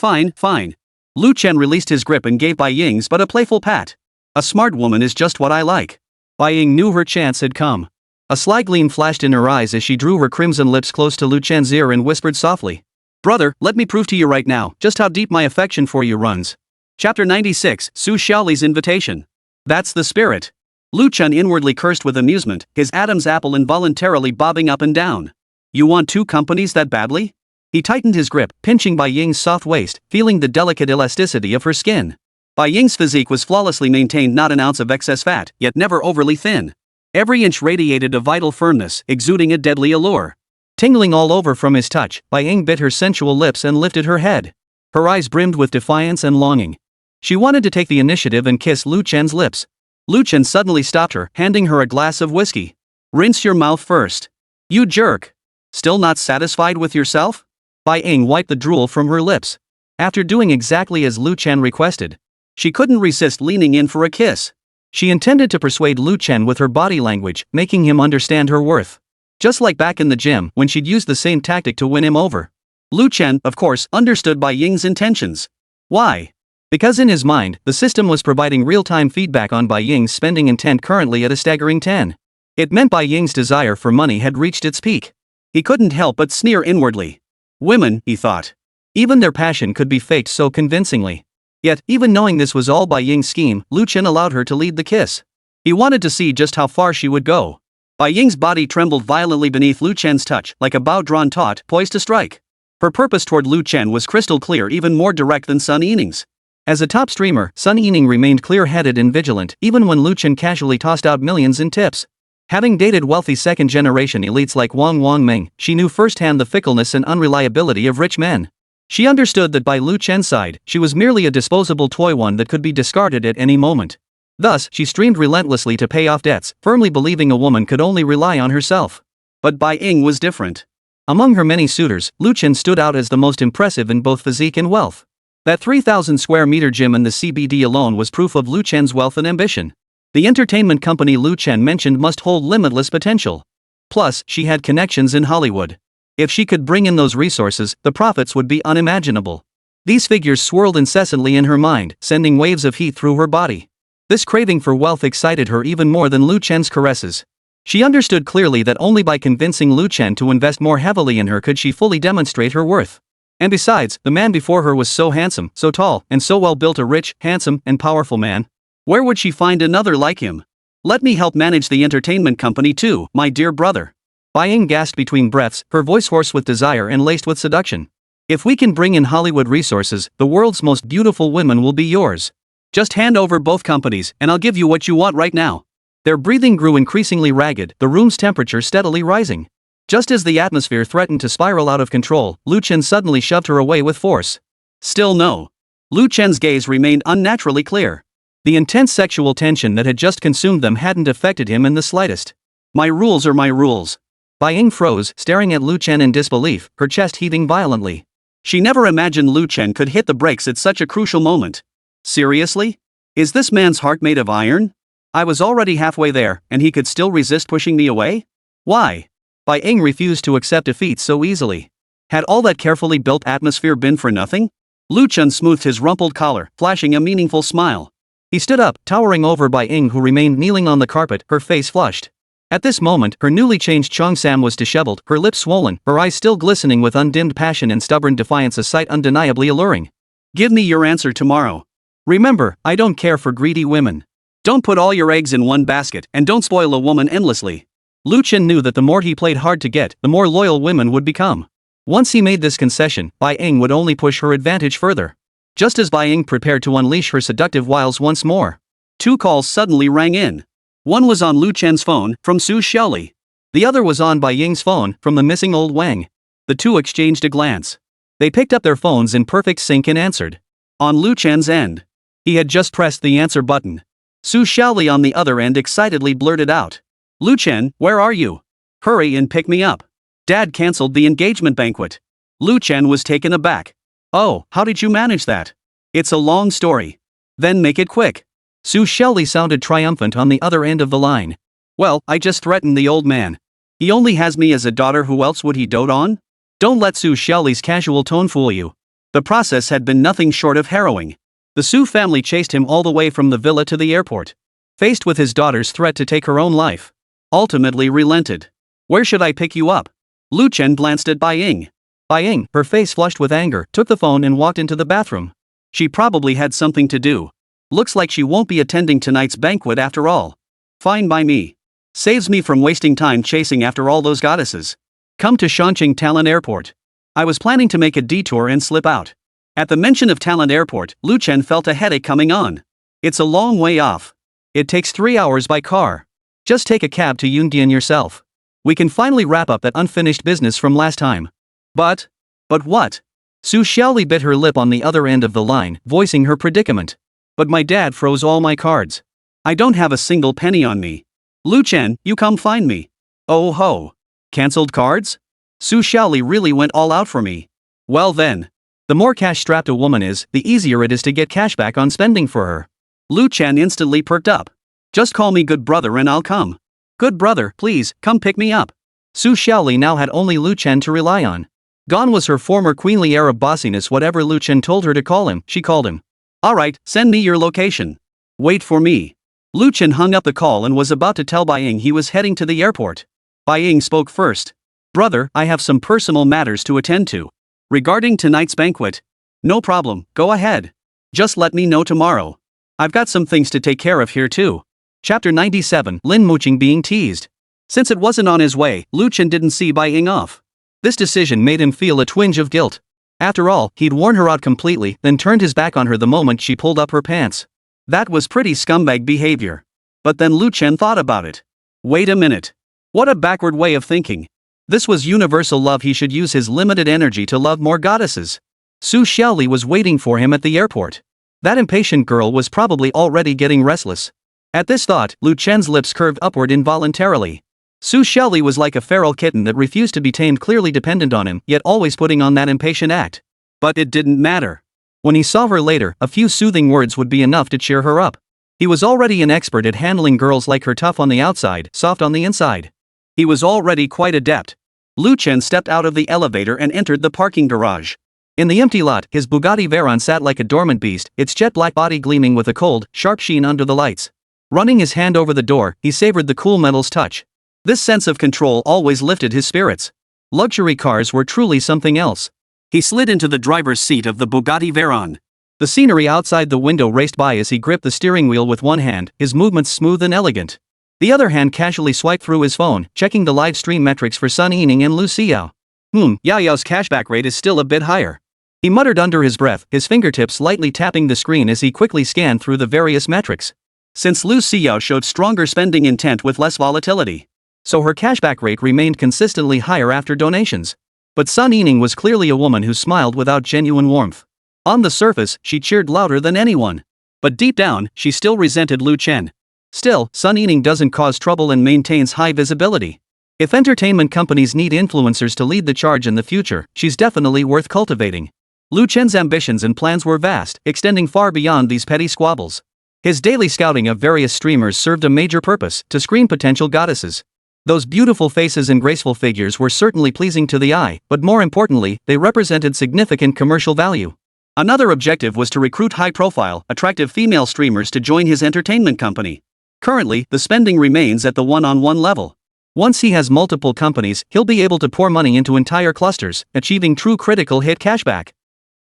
Lu Chen released his grip and gave Bai Ying's but a playful pat. A smart woman is just what I like. Bai Ying knew her chance had come. A sly gleam flashed in her eyes as she drew her crimson lips close to Lu Chen's ear and whispered softly. Brother, let me prove to you right now just how deep my affection for you runs. Chapter 96, Su Xiaoli's Invitation. That's the spirit. Lu Chen inwardly cursed with amusement, his Adam's apple involuntarily bobbing up and down. You want two companies that badly? He tightened his grip, pinching Bai Ying's soft waist, feeling the delicate elasticity of her skin. Bai Ying's physique was flawlessly maintained, not an ounce of excess fat, yet never overly thin. Every inch radiated a vital firmness, exuding a deadly allure. Tingling all over from his touch, Bai Ying bit her sensual lips and lifted her head. Her eyes brimmed with defiance and longing. She wanted to take the initiative and kiss Lu Chen's lips. Lu Chen suddenly stopped her, handing her a glass of whiskey. Rinse your mouth first. You jerk. Still not satisfied with yourself? Bai Ying wiped the drool from her lips. After doing exactly as Lu Chen requested, she couldn't resist leaning in for a kiss. She intended to persuade Lu Chen with her body language, making him understand her worth. Just like back in the gym when she'd used the same tactic to win him over. Lu Chen, of course, understood Bai Ying's intentions. Why? Because in his mind, the system was providing real-time feedback on Bai Ying's spending intent, currently at a staggering 10. It meant Bai Ying's desire for money had reached its peak. He couldn't help but sneer inwardly. Women, he thought. Even their passion could be faked so convincingly. Yet, even knowing this was all Bai Ying's scheme, Lu Chen allowed her to lead the kiss. He wanted to see just how far she would go. Bai Ying's body trembled violently beneath Lu Chen's touch, like a bow drawn taut, poised to strike. Her purpose toward Lu Chen was crystal clear, even more direct than Sun Yining's. As a top streamer, Sun Yining remained clear-headed and vigilant, even when Lu Chen casually tossed out millions in tips. Having dated wealthy second-generation elites like Wang Ming, she knew firsthand the fickleness and unreliability of rich men. She understood that by Lu Chen's side, she was merely a disposable toy, one that could be discarded at any moment. Thus, she streamed relentlessly to pay off debts, firmly believing a woman could only rely on herself. But Bai Ying was different. Among her many suitors, Lu Chen stood out as the most impressive in both physique and wealth. That 3,000 square meter gym in the CBD alone was proof of Lu Chen's wealth and ambition. The entertainment company Lu Chen mentioned must hold limitless potential. Plus, she had connections in Hollywood. If she could bring in those resources, the profits would be unimaginable. These figures swirled incessantly in her mind, sending waves of heat through her body. This craving for wealth excited her even more than Lu Chen's caresses. She understood clearly that only by convincing Lu Chen to invest more heavily in her could she fully demonstrate her worth. And besides, the man before her was so handsome, so tall, and so well built, a rich, handsome, and powerful man. Where would she find another like him? Let me help manage the entertainment company too, my dear brother. Bai Ying gasped between breaths, her voice hoarse with desire and laced with seduction. If we can bring in Hollywood resources, the world's most beautiful women will be yours. Just hand over both companies, and I'll give you what you want right now. Their breathing grew increasingly ragged, the room's temperature steadily rising. Just as the atmosphere threatened to spiral out of control, Lu Chen suddenly shoved her away with force. Still no. Lu Chen's gaze remained unnaturally clear. The intense sexual tension that had just consumed them hadn't affected him in the slightest. My rules are my rules. Bai Ying froze, staring at Lu Chen in disbelief, her chest heaving violently. She never imagined Lu Chen could hit the brakes at such a crucial moment. Seriously? Is this man's heart made of iron? I was already halfway there, and he could still resist pushing me away? Why? Bai Ying refused to accept defeat so easily. Had all that carefully built atmosphere been for nothing? Lu Chen smoothed his rumpled collar, flashing a meaningful smile. He stood up, towering over Bai Ying, who remained kneeling on the carpet, her face flushed. At this moment, her newly changed cheongsam was disheveled, her lips swollen, her eyes still glistening with undimmed passion and stubborn defiance, a sight undeniably alluring. Give me your answer tomorrow. Remember, I don't care for greedy women. Don't put all your eggs in one basket and don't spoil a woman endlessly. Lu Chen knew that the more he played hard to get, the more loyal women would become. Once he made this concession, Bai Ying would only push her advantage further. Just as Bai Ying prepared to unleash her seductive wiles once more, 2 calls suddenly rang in. One was on Lu Chen's phone, from Su Xiaoyu. The other was on Bai Ying's phone, from the missing old Wang. The two exchanged a glance. They picked up their phones in perfect sync and answered. On Lu Chen's end, he had just pressed the answer button. Su Xiaoyu on the other end excitedly blurted out. Lu Chen, where are you? Hurry and pick me up. Dad cancelled the engagement banquet. Lu Chen was taken aback. Oh, how did you manage that? It's a long story. Then make it quick. Su Xiaoyu sounded triumphant on the other end of the line. Well, I just threatened the old man. He only has me as a daughter, who else would he dote on? Don't let Su Xiaoluy's casual tone fool you. The process had been nothing short of harrowing. The Su family chased him all the way from the villa to the airport. Faced with his daughter's threat to take her own life, ultimately relented. Where should I pick you up? Lu Chen glanced at Bai Ying. Bai Ying, her face flushed with anger, took the phone and walked into the bathroom. She probably had something to do. Looks like she won't be attending tonight's banquet after all. Fine by me. Saves me from wasting time chasing after all those goddesses. Come to Shanqing Talent Airport. I was planning to make a detour and slip out. At the mention of Talent Airport, Lu Chen felt a headache coming on. It's a long way off. It takes 3 hours by car. Just take a cab to Yongdian yourself. We can finally wrap up that unfinished business from last time. But what? Su Xiaoyu bit her lip on the other end of the line, voicing her predicament. But my dad froze all my cards. I don't have a single penny on me. Lu Chen, you come find me. Oh ho. Cancelled cards? Su Xiaoyu really went all out for me. Well then. The more cash-strapped a woman is, the easier it is to get cash back on spending for her. Lu Chen instantly perked up. Just call me good brother and I'll come. Good brother, please, come pick me up. Su Xiaoyu now had only Lu Chen to rely on. Gone was her former queenly air of bossiness. Whatever Lu Chen told her to call him, she called him. Alright, send me your location. Wait for me. Lu Chen hung up the call and was about to tell Bai Ying he was heading to the airport. Bai Ying spoke first. Brother, I have some personal matters to attend to. Regarding tonight's banquet. No problem, go ahead. Just let me know tomorrow. I've got some things to take care of here too. Chapter 97, Lin Yuqing being teased. Since it wasn't on his way, Lu Chen didn't see Bai Ying off. This decision made him feel a twinge of guilt. After all, he'd worn her out completely, then turned his back on her the moment she pulled up her pants. That was pretty scumbag behavior. But then Lu Chen thought about it. Wait a minute. What a backward way of thinking. This was universal love. He should use his limited energy to love more goddesses. Su Xiaoyu was waiting for him at the airport. That impatient girl was probably already getting restless. At this thought, Lu Chen's lips curved upward involuntarily. Su Xiaoyu was like a feral kitten that refused to be tamed, clearly dependent on him, yet always putting on that impatient act. But it didn't matter. When he saw her later, a few soothing words would be enough to cheer her up. He was already an expert at handling girls like her, tough on the outside, soft on the inside. He was already quite adept. Lu Chen stepped out of the elevator and entered the parking garage. In the empty lot, his Bugatti Veyron sat like a dormant beast, its jet-black body gleaming with a cold, sharp sheen under the lights. Running his hand over the door, he savored the cool metal's touch. This sense of control always lifted his spirits. Luxury cars were truly something else. He slid into the driver's seat of the Bugatti Veyron. The scenery outside the window raced by as he gripped the steering wheel with one hand, his movements smooth and elegant. The other hand casually swiped through his phone, checking the live stream metrics for Sun Yining and Lu Xiao. Yao's cashback rate is still a bit higher. He muttered under his breath, his fingertips lightly tapping the screen as he quickly scanned through the various metrics. Since Lu Xiao showed stronger spending intent with less volatility, so her cashback rate remained consistently higher after donations. But Sun Yining was clearly a woman who smiled without genuine warmth. On the surface, she cheered louder than anyone. But deep down, she still resented Lu Chen. Still, Sun Yining doesn't cause trouble and maintains high visibility. If entertainment companies need influencers to lead the charge in the future, she's definitely worth cultivating. Lu Chen's ambitions and plans were vast, extending far beyond these petty squabbles. His daily scouting of various streamers served a major purpose: to screen potential goddesses. Those beautiful faces and graceful figures were certainly pleasing to the eye, but more importantly, they represented significant commercial value. Another objective was to recruit high-profile, attractive female streamers to join his entertainment company. Currently, the spending remains at the one-on-one level. Once he has multiple companies, he'll be able to pour money into entire clusters, achieving true critical hit cashback.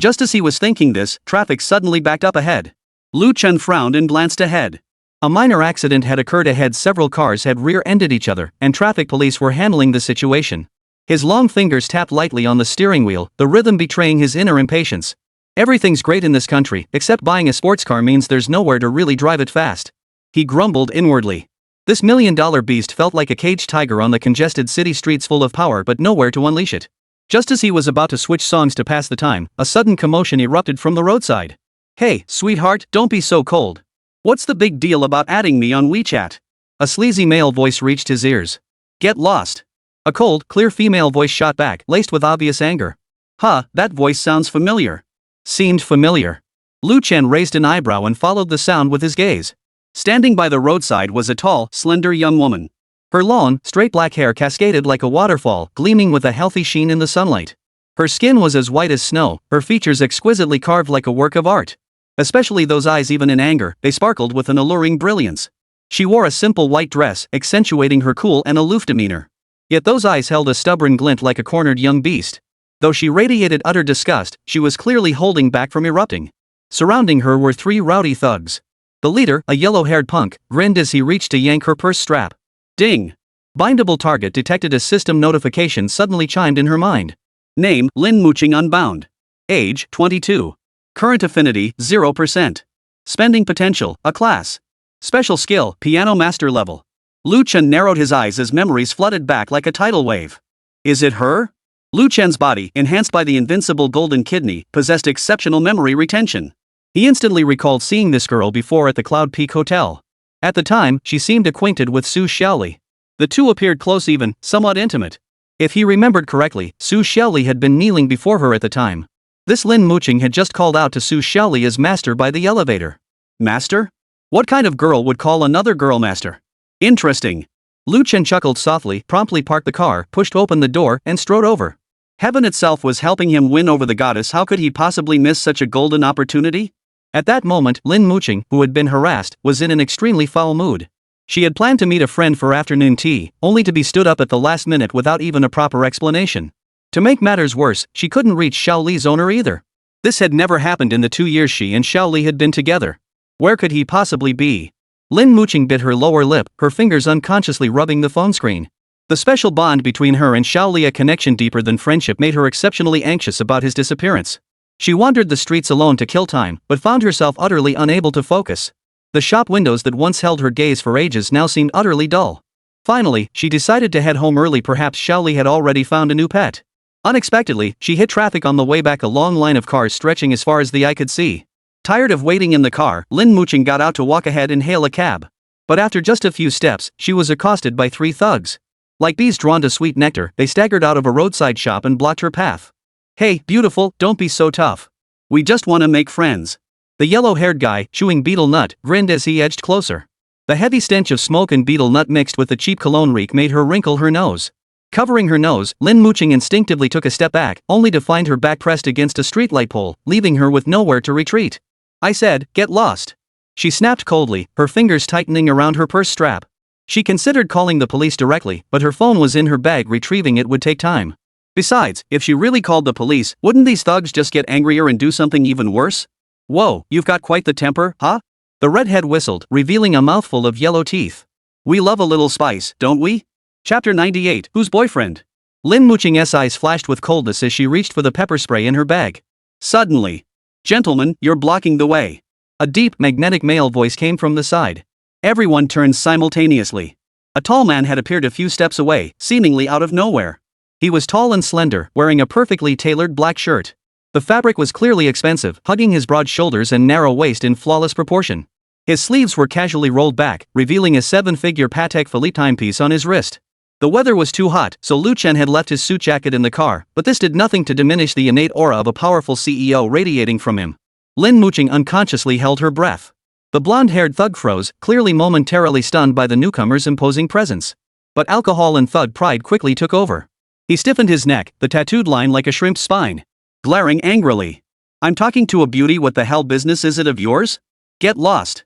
Just as he was thinking this, traffic suddenly backed up ahead. Lu Chen frowned and glanced ahead. A minor accident had occurred ahead. Several cars had rear-ended each other, and traffic police were handling the situation. His long fingers tapped lightly on the steering wheel, the rhythm betraying his inner impatience. Everything's great in this country, except buying a sports car means there's nowhere to really drive it fast. He grumbled inwardly. This million-dollar beast felt like a caged tiger on the congested city streets, full of power but nowhere to unleash it. Just as he was about to switch songs to pass the time, a sudden commotion erupted from the roadside. "Hey, sweetheart, don't be so cold. What's the big deal about adding me on WeChat?" A sleazy male voice reached his ears. "Get lost." A cold, clear female voice shot back, laced with obvious anger. "Huh, that voice sounds familiar." Seemed familiar. Chen raised an eyebrow and followed the sound with his gaze. Standing by the roadside was a tall, slender young woman. Her long, straight black hair cascaded like a waterfall, gleaming with a healthy sheen in the sunlight. Her skin was as white as snow, her features exquisitely carved like a work of art. Especially those eyes, even in anger, they sparkled with an alluring brilliance. She wore a simple white dress, accentuating her cool and aloof demeanor. Yet those eyes held a stubborn glint like a cornered young beast. Though she radiated utter disgust, she was clearly holding back from erupting. Surrounding her were three rowdy thugs. The leader, a yellow-haired punk, grinned as he reached to yank her purse strap. Ding! Bindable target detected. A system notification suddenly chimed in her mind. Name, Lin Yuqing unbound. Age, 22. Current affinity, 0%. Spending potential, a class. Special skill, piano master level. Chen narrowed his eyes as memories flooded back like a tidal wave. Is it her? Chen's body, enhanced by the invincible golden kidney, possessed exceptional memory retention. He instantly recalled seeing this girl before at the Cloud Peak Hotel. At the time, she seemed acquainted with Su Xiaoli. The two appeared close, even somewhat intimate. If he remembered correctly, Su Xiaoli had been kneeling before her at the time. This Lin Yuqing had just called out to Su Xiaoli as master by the elevator. Master? What kind of girl would call another girl master? Interesting. Chen chuckled softly, promptly parked the car, pushed open the door, and strode over. Heaven itself was helping him win over the goddess. How could he possibly miss such a golden opportunity? At that moment, Lin Yuqing, who had been harassed, was in an extremely foul mood. She had planned to meet a friend for afternoon tea, only to be stood up at the last minute without even a proper explanation. To make matters worse, she couldn't reach Xiaoli's owner either. This had never happened in the 2 years she and Xiaoli had been together. Where could he possibly be? Lin Yuqing bit her lower lip, her fingers unconsciously rubbing the phone screen. The special bond between her and Xiaoli, a connection deeper than friendship, made her exceptionally anxious about his disappearance. She wandered the streets alone to kill time, but found herself utterly unable to focus. The shop windows that once held her gaze for ages now seemed utterly dull. Finally, she decided to head home early. Perhaps Xiaoli had already found a new pet. Unexpectedly, she hit traffic on the way back, a long line of cars stretching as far as the eye could see. Tired of waiting in the car, Lin Yuqing got out to walk ahead and hail a cab. But after just a few steps, she was accosted by three thugs. Like bees drawn to sweet nectar, they staggered out of a roadside shop and blocked her path. Hey, beautiful, don't be so tough. We just want to make friends. The yellow-haired guy, chewing betel nut, grinned as he edged closer. The heavy stench of smoke and betel nut mixed with the cheap cologne reek made her wrinkle her nose. Covering her nose, Lin Yuqing instinctively took a step back, only to find her back pressed against a streetlight pole, leaving her with nowhere to retreat. I said, get lost. She snapped coldly, her fingers tightening around her purse strap. She considered calling the police directly, but her phone was in her bag. Retrieving it would take time. Besides, if she really called the police, wouldn't these thugs just get angrier and do something even worse? Whoa, you've got quite the temper, huh? The redhead whistled, revealing a mouthful of yellow teeth. We love a little spice, don't we? Chapter 98, Whose boyfriend? Lin Yuqing's eyes flashed with coldness as she reached for the pepper spray in her bag. Suddenly. Gentlemen, you're blocking the way. A deep, magnetic male voice came from the side. Everyone turned simultaneously. A tall man had appeared a few steps away, seemingly out of nowhere. He was tall and slender, wearing a perfectly tailored black shirt. The fabric was clearly expensive, hugging his broad shoulders and narrow waist in flawless proportion. His sleeves were casually rolled back, revealing a 7-figure Patek Philippe timepiece on his wrist. The weather was too hot, so Chen had left his suit jacket in the car, but this did nothing to diminish the innate aura of a powerful CEO radiating from him. Lin Yuqing unconsciously held her breath. The blonde-haired thug froze, clearly momentarily stunned by the newcomer's imposing presence. But alcohol and thug pride quickly took over. He stiffened his neck, the tattooed line like a shrimp's spine. Glaring angrily. I'm talking to a beauty. What the hell business is it of yours? Get lost.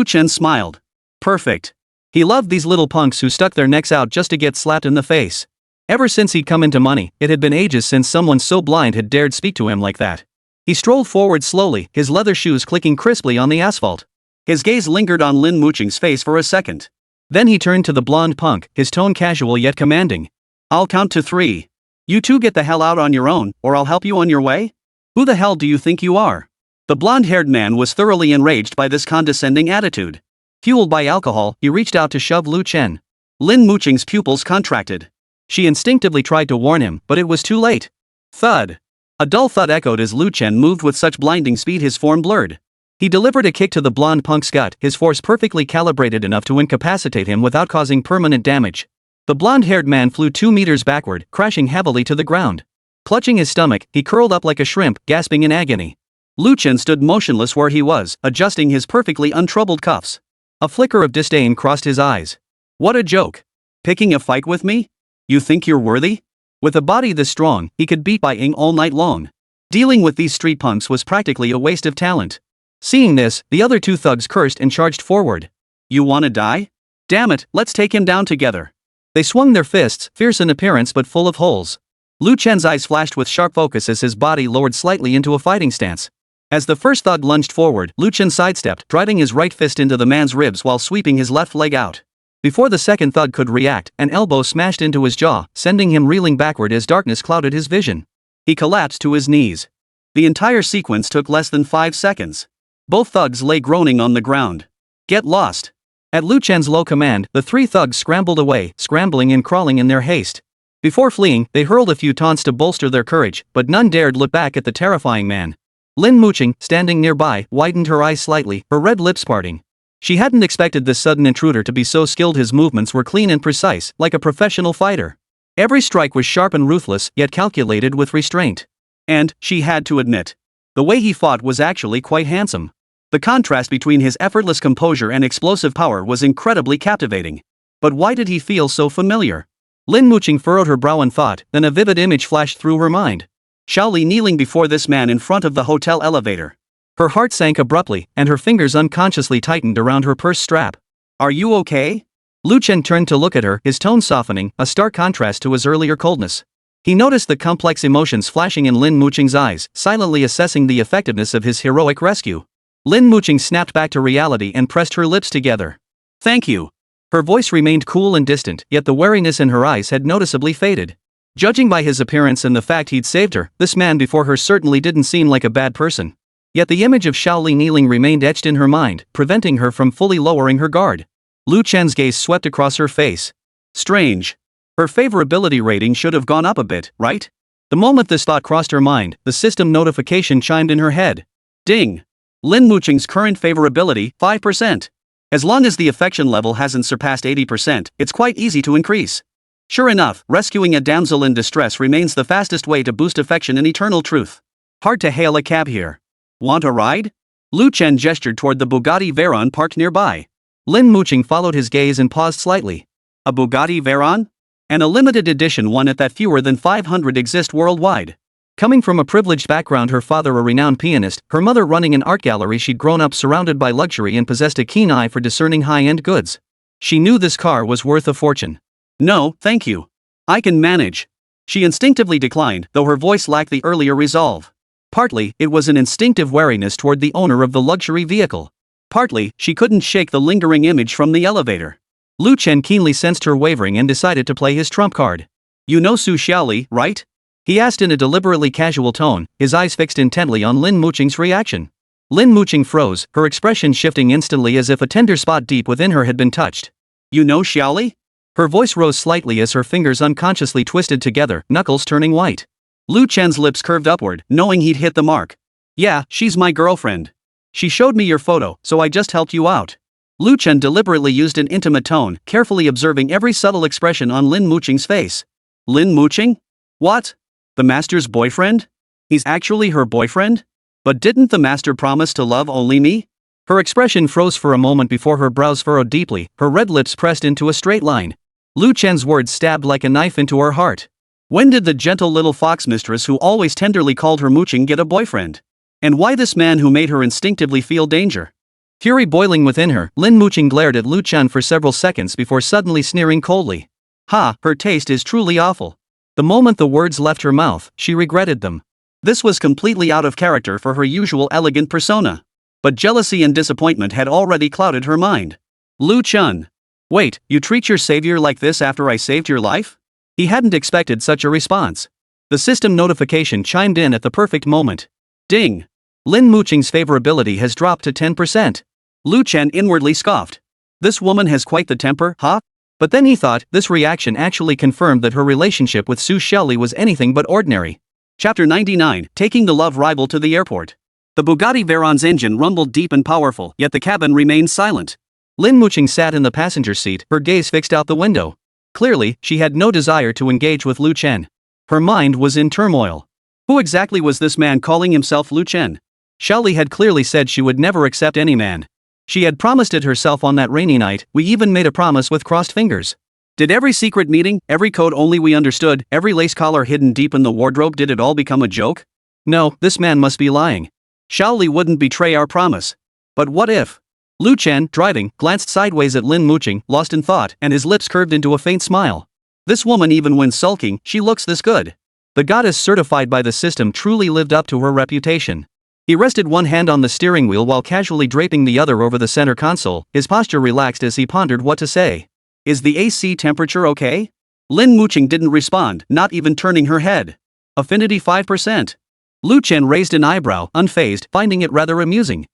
Chen smiled. Perfect. He loved these little punks who stuck their necks out just to get slapped in the face. Ever since he'd come into money, it had been ages since someone so blind had dared speak to him like that. He strolled forward slowly, his leather shoes clicking crisply on the asphalt. His gaze lingered on Lin Yuqing's face for a second. Then he turned to the blonde punk, his tone casual yet commanding. I'll count to 3. You two get the hell out on your own, or I'll help you on your way? Who the hell do you think you are? The blonde-haired man was thoroughly enraged by this condescending attitude. Fueled by alcohol, he reached out to shove Lu Chen. Lin Yuqing's pupils contracted. She instinctively tried to warn him, but it was too late. Thud. A dull thud echoed as Lu Chen moved with such blinding speed his form blurred. He delivered a kick to the blonde punk's gut, his force perfectly calibrated enough to incapacitate him without causing permanent damage. The blonde-haired man flew 2 meters backward, crashing heavily to the ground. Clutching his stomach, he curled up like a shrimp, gasping in agony. Lu Chen stood motionless where he was, adjusting his perfectly untroubled cuffs. A flicker of disdain crossed his eyes. What a joke. Picking a fight with me? You think you're worthy? With a body this strong, he could beat by Ying all night long. Dealing with these street punks was practically a waste of talent. Seeing this, the other 2 thugs cursed and charged forward. You wanna die? Damn it, let's take him down together. They swung their fists, fierce in appearance but full of holes. Lu Chen's eyes flashed with sharp focus as his body lowered slightly into a fighting stance. As the first thug lunged forward, Lu Chen sidestepped, driving his right fist into the man's ribs while sweeping his left leg out. Before the second thug could react, an elbow smashed into his jaw, sending him reeling backward as darkness clouded his vision. He collapsed to his knees. The entire sequence took less than 5 seconds. Both thugs lay groaning on the ground. Get lost. At Lu Chen's low command, the 3 thugs scrambled away, scrambling and crawling in their haste. Before fleeing, they hurled a few taunts to bolster their courage, but none dared look back at the terrifying man. Lin Yuqing, standing nearby, widened her eyes slightly, her red lips parting. She hadn't expected this sudden intruder to be so skilled. His movements were clean and precise, like a professional fighter. Every strike was sharp and ruthless, yet calculated with restraint. And, she had to admit, the way he fought was actually quite handsome. The contrast between his effortless composure and explosive power was incredibly captivating. But why did he feel so familiar? Lin Yuqing furrowed her brow in thought, then a vivid image flashed through her mind. Xiaoli kneeling before this man in front of the hotel elevator. Her heart sank abruptly, and her fingers unconsciously tightened around her purse strap. Are you okay? Lu Chen turned to look at her, his tone softening, a stark contrast to his earlier coldness. He noticed the complex emotions flashing in Lin Yuqing's eyes, silently assessing the effectiveness of his heroic rescue. Lin Yuqing snapped back to reality and pressed her lips together. Thank you. Her voice remained cool and distant, yet the wariness in her eyes had noticeably faded. Judging by his appearance and the fact he'd saved her, this man before her certainly didn't seem like a bad person. Yet the image of Xiaoli kneeling remained etched in her mind, preventing her from fully lowering her guard. Lu Chen's gaze swept across her face. Strange. Her favorability rating should have gone up a bit, right? The moment this thought crossed her mind, the system notification chimed in her head. Ding. Lin Yuqing's current favorability, 5%. As long as the affection level hasn't surpassed 80%, it's quite easy to increase. Sure enough, rescuing a damsel in distress remains the fastest way to boost affection in eternal truth. Hard to hail a cab here. Want a ride? Lu Chen gestured toward the Bugatti Veyron parked nearby. Lin Yuqing followed his gaze and paused slightly. A Bugatti Veyron? And a limited edition one at that. Fewer than 500 exist worldwide. Coming from a privileged background, her father a renowned pianist, her mother running an art gallery, she'd grown up surrounded by luxury and possessed a keen eye for discerning high-end goods. She knew this car was worth a fortune. No, thank you. I can manage. She instinctively declined, though her voice lacked the earlier resolve. Partly, it was an instinctive wariness toward the owner of the luxury vehicle. Partly, she couldn't shake the lingering image from the elevator. Lu Chen keenly sensed her wavering and decided to play his trump card. You know Su Xiaoli, right? He asked in a deliberately casual tone, his eyes fixed intently on Lin Yuqing's reaction. Lin Yuqing froze, her expression shifting instantly as if a tender spot deep within her had been touched. You know Xiaoli? Her voice rose slightly as her fingers unconsciously twisted together, knuckles turning white. Lu Chen's lips curved upward, knowing he'd hit the mark. Yeah, she's my girlfriend. She showed me your photo, so I just helped you out. Lu Chen deliberately used an intimate tone, carefully observing every subtle expression on Lin Yuqing's face. Lin Yuqing? What? The master's boyfriend? He's actually her boyfriend? But didn't the master promise to love only me? Her expression froze for a moment before her brows furrowed deeply, her red lips pressed into a straight line. Lu Chen's words stabbed like a knife into her heart. When did the gentle little fox mistress who always tenderly called her Yuqing get a boyfriend? And why this man who made her instinctively feel danger? Fury boiling within her, Lin Yuqing glared at Lu Chen for several seconds before suddenly sneering coldly. Ha, her taste is truly awful. The moment the words left her mouth, she regretted them. This was completely out of character for her usual elegant persona. But jealousy and disappointment had already clouded her mind. Lu Chen. Wait, you treat your savior like this after I saved your life? He hadn't expected such a response. The system notification chimed in at the perfect moment. Ding! Lin Yuqing's favorability has dropped to 10%. Lu Chen inwardly scoffed. This woman has quite the temper, huh? But then he thought this reaction actually confirmed that her relationship with Su Xiaoli was anything but ordinary. Chapter 99, Taking the Love Rival to the Airport. The Bugatti Veyron's engine rumbled deep and powerful, yet the cabin remained silent. Lin Yuqing sat in the passenger seat, her gaze fixed out the window. Clearly, she had no desire to engage with Lu Chen. Her mind was in turmoil. Who exactly was this man calling himself Lu Chen? Xiaoli had clearly said she would never accept any man. She had promised it herself on that rainy night. We even made a promise with crossed fingers. Did every secret meeting, every code only we understood, every lace collar hidden deep in the wardrobe, did it all become a joke? No, this man must be lying. Xiaoli wouldn't betray our promise. But what if? Lu Chen, driving, glanced sideways at Lin Yuqing, lost in thought, and his lips curved into a faint smile. This woman, even when sulking, she looks this good. The goddess certified by the system truly lived up to her reputation. He rested one hand on the steering wheel while casually draping the other over the center console, his posture relaxed as he pondered what to say. Is the AC temperature okay? Lin Yuqing didn't respond, not even turning her head. Affinity 5%. Lu Chen raised an eyebrow, unfazed, finding it rather amusing.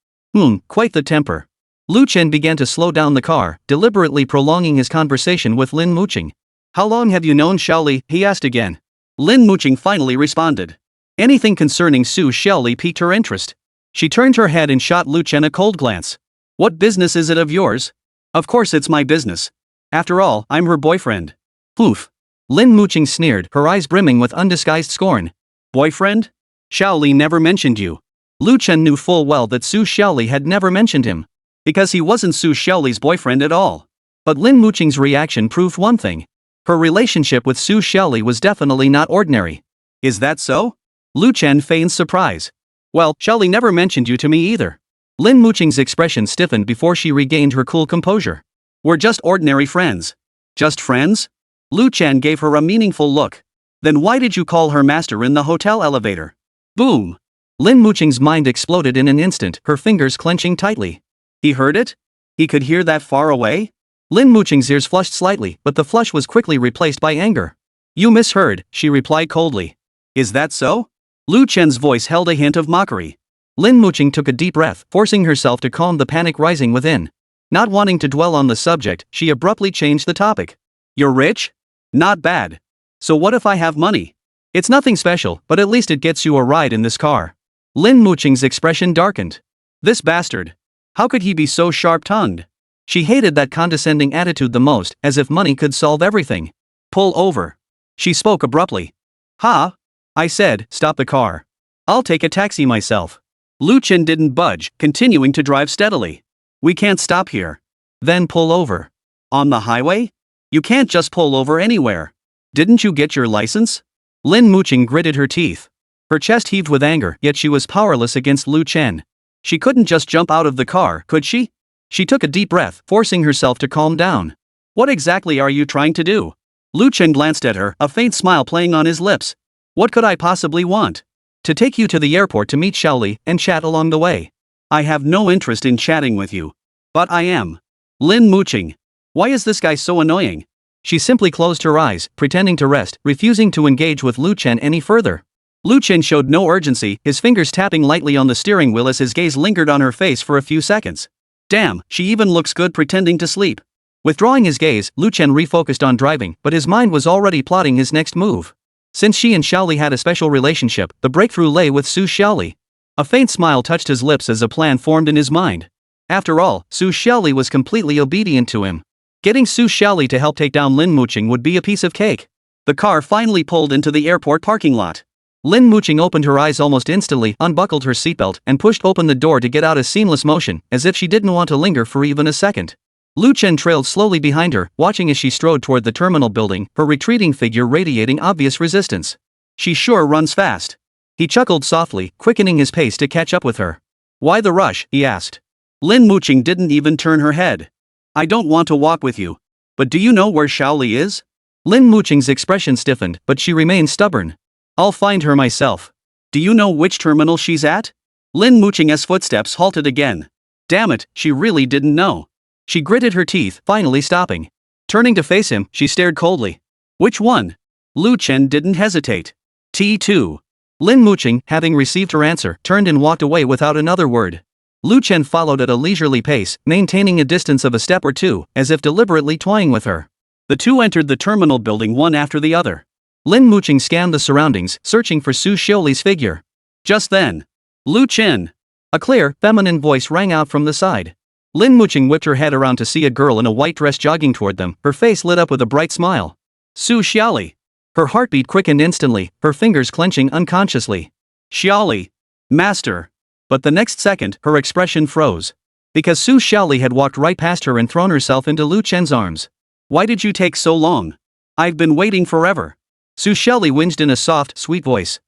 Quite the temper. Lu Chen began to slow down the car, deliberately prolonging his conversation with Lin Yuqing. How long have you known Xiaoli? He asked again. Lin Yuqing finally responded. Anything concerning Su Xiaoli piqued her interest. She turned her head and shot Lu Chen a cold glance. What business is it of yours? Of course it's my business. After all, I'm her boyfriend. Oof. Lin Yuqing sneered, her eyes brimming with undisguised scorn. Boyfriend? Xiaoli never mentioned you. Lu Chen knew full well that Su Xiaoli had never mentioned him. Because he wasn't Su Xiaoli's boyfriend at all. But Lin Yuqing's reaction proved one thing. Her relationship with Su Xiaoli was definitely not ordinary. Is that so? Lu Chen feigned surprise. Well, Xiaoli never mentioned you to me either. Lin Yuqing's expression stiffened before she regained her cool composure. We're just ordinary friends. Just friends? Lu Chen gave her a meaningful look. Then why did you call her master in the hotel elevator? Boom! Lin Yuqing's mind exploded in an instant, her fingers clenching tightly. He heard it? He could hear that far away? Lin Yuqing's ears flushed slightly, but the flush was quickly replaced by anger. You misheard, she replied coldly. Is that so? Lu Chen's voice held a hint of mockery. Lin Yuqing took a deep breath, forcing herself to calm the panic rising within. Not wanting to dwell on the subject, she abruptly changed the topic. You're rich? Not bad. So what if I have money? It's nothing special, but at least it gets you a ride in this car. Lin Yuqing's expression darkened. This bastard. How could he be so sharp-tongued? She hated that condescending attitude the most, as if money could solve everything. Pull over. She spoke abruptly. Ha! I said, stop the car. I'll take a taxi myself. Lu Chen didn't budge, continuing to drive steadily. We can't stop here. Then pull over. On the highway? You can't just pull over anywhere. Didn't you get your license? Lin Yuqing gritted her teeth. Her chest heaved with anger, yet she was powerless against Lu Chen. She couldn't just jump out of the car, could she? She took a deep breath, forcing herself to calm down. What exactly are you trying to do? Lu Chen glanced at her, a faint smile playing on his lips. What could I possibly want? To take you to the airport to meet Xiaoli, and chat along the way. I have no interest in chatting with you. But I am. Lin Yuqing. Why is this guy so annoying? She simply closed her eyes, pretending to rest, refusing to engage with Lu Chen any further. Lu Chen showed no urgency, his fingers tapping lightly on the steering wheel as his gaze lingered on her face for a few seconds. Damn, she even looks good pretending to sleep. Withdrawing his gaze, Lu Chen refocused on driving, but his mind was already plotting his next move. Since she and Xiaoli had a special relationship, the breakthrough lay with Su Xiaoli. A faint smile touched his lips as a plan formed in his mind. After all, Su Xiaoli was completely obedient to him. Getting Su Xiaoli to help take down Lin Yuqing would be a piece of cake. The car finally pulled into the airport parking lot. Lin Yuqing opened her eyes almost instantly, unbuckled her seatbelt, and pushed open the door to get out a seamless motion, as if she didn't want to linger for even a second. Lu Chen trailed slowly behind her, watching as she strode toward the terminal building, her retreating figure radiating obvious resistance. She sure runs fast. He chuckled softly, quickening his pace to catch up with her. Why the rush? He asked. Lin Yuqing didn't even turn her head. I don't want to walk with you. But do you know where Xiaoli is? Lin Yuqing's expression stiffened, but she remained stubborn. I'll find her myself. Do you know which terminal she's at? Lin Yuqing's footsteps halted again. Damn it, she really didn't know. She gritted her teeth, finally stopping. Turning to face him, she stared coldly. Which one? Chen didn't hesitate. T2. Lin Yuqing, having received her answer, turned and walked away without another word. Chen followed at a leisurely pace, maintaining a distance of a step or two, as if deliberately toying with her. The two entered the terminal building one after the other. Lin Yuqing scanned the surroundings, searching for Su Xiaoyu's figure. Just then, Chen. A clear, feminine voice rang out from the side. Lin Yuqing whipped her head around to see a girl in a white dress jogging toward them, her face lit up with a bright smile. Su Xiaoyu. Her heartbeat quickened instantly, her fingers clenching unconsciously. Xiaoyu. Master. But the next second, her expression froze. Because Su Xiaoyu had walked right past her and thrown herself into Chen's arms. Why did you take so long? I've been waiting forever. Su Xiaoyu whinged in a soft, sweet voice.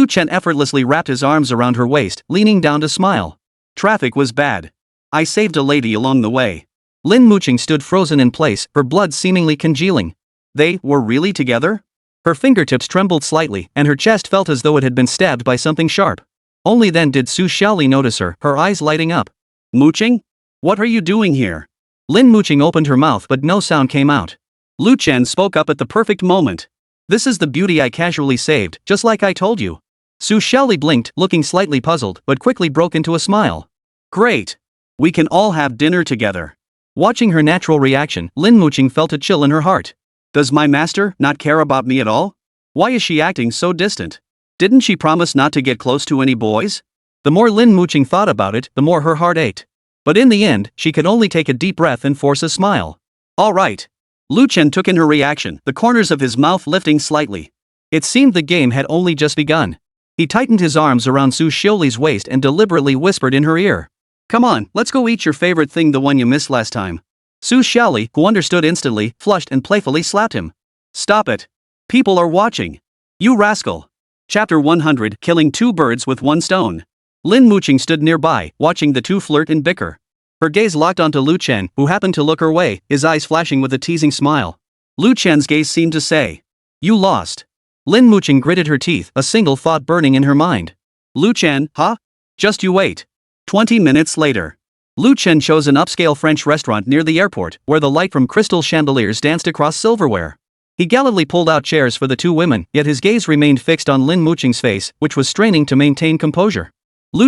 Chen effortlessly wrapped his arms around her waist, leaning down to smile. Traffic was bad. I saved a lady along the way. Lin Yuqing stood frozen in place, her blood seemingly congealing. They were really together? Her fingertips trembled slightly, and her chest felt as though it had been stabbed by something sharp. Only then did Su Xiaoyu notice her, her eyes lighting up. Yuqing? What are you doing here? Lin Yuqing opened her mouth but no sound came out. Chen spoke up at the perfect moment. This is the beauty I casually saved, just like I told you. Su Xiaoyu blinked, looking slightly puzzled, but quickly broke into a smile. Great. We can all have dinner together. Watching her natural reaction, Lin Yuqing felt a chill in her heart. Does my master not care about me at all? Why is she acting so distant? Didn't she promise not to get close to any boys? The more Lin Yuqing thought about it, the more her heart ached. But in the end, she could only take a deep breath and force a smile. All right. Chen took in her reaction, the corners of his mouth lifting slightly. It seemed the game had only just begun. He tightened his arms around Su Xiaoyu's waist and deliberately whispered in her ear. Come on, let's go eat your favorite thing, the one you missed last time. Su Xiaoyu, who understood instantly, flushed and playfully slapped him. Stop it. People are watching. You rascal. Chapter 100, Killing Two Birds with One Stone. Lin Yuqing stood nearby, watching the two flirt and bicker. Her gaze locked onto Chen, who happened to look her way, his eyes flashing with a teasing smile. Chen's gaze seemed to say, "You lost." Lin Yuqing gritted her teeth, a single thought burning in her mind. Chen, huh? Just you wait. 20 minutes later. Chen chose an upscale French restaurant near the airport, where the light from crystal chandeliers danced across silverware. He gallantly pulled out chairs for the two women, yet his gaze remained fixed on Lin Yuqing's face, which was straining to maintain composure.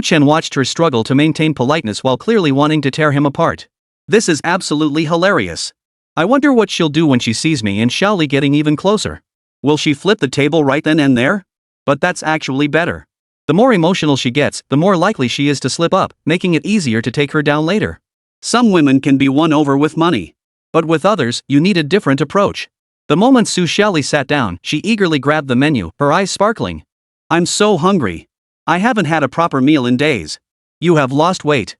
Chen watched her struggle to maintain politeness while clearly wanting to tear him apart. This is absolutely hilarious. I wonder what she'll do when she sees me and Xiaoyu getting even closer. Will she flip the table right then and there? But that's actually better. The more emotional she gets, the more likely she is to slip up, making it easier to take her down later. Some women can be won over with money. But with others, you need a different approach. The moment Su Xiaoyu sat down, she eagerly grabbed the menu, her eyes sparkling. I'm so hungry. I haven't had a proper meal in days. You have lost weight.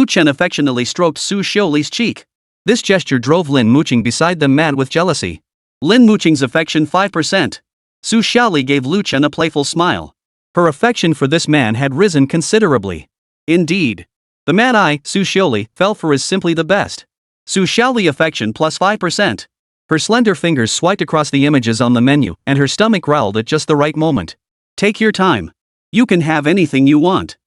Chen affectionately stroked Su Xiaoyu's cheek. This gesture drove Lin Yuqing beside them mad with jealousy. Lin Yuqing's affection 5%. Su Xiaoyu gave Chen a playful smile. Her affection for this man had risen considerably. Indeed. The man Su Xiaoyu, fell for is simply the best. Su Xiaoyu affection plus 5%. Her slender fingers swiped across the images on the menu, and her stomach growled at just the right moment. Take your time. You can have anything you want.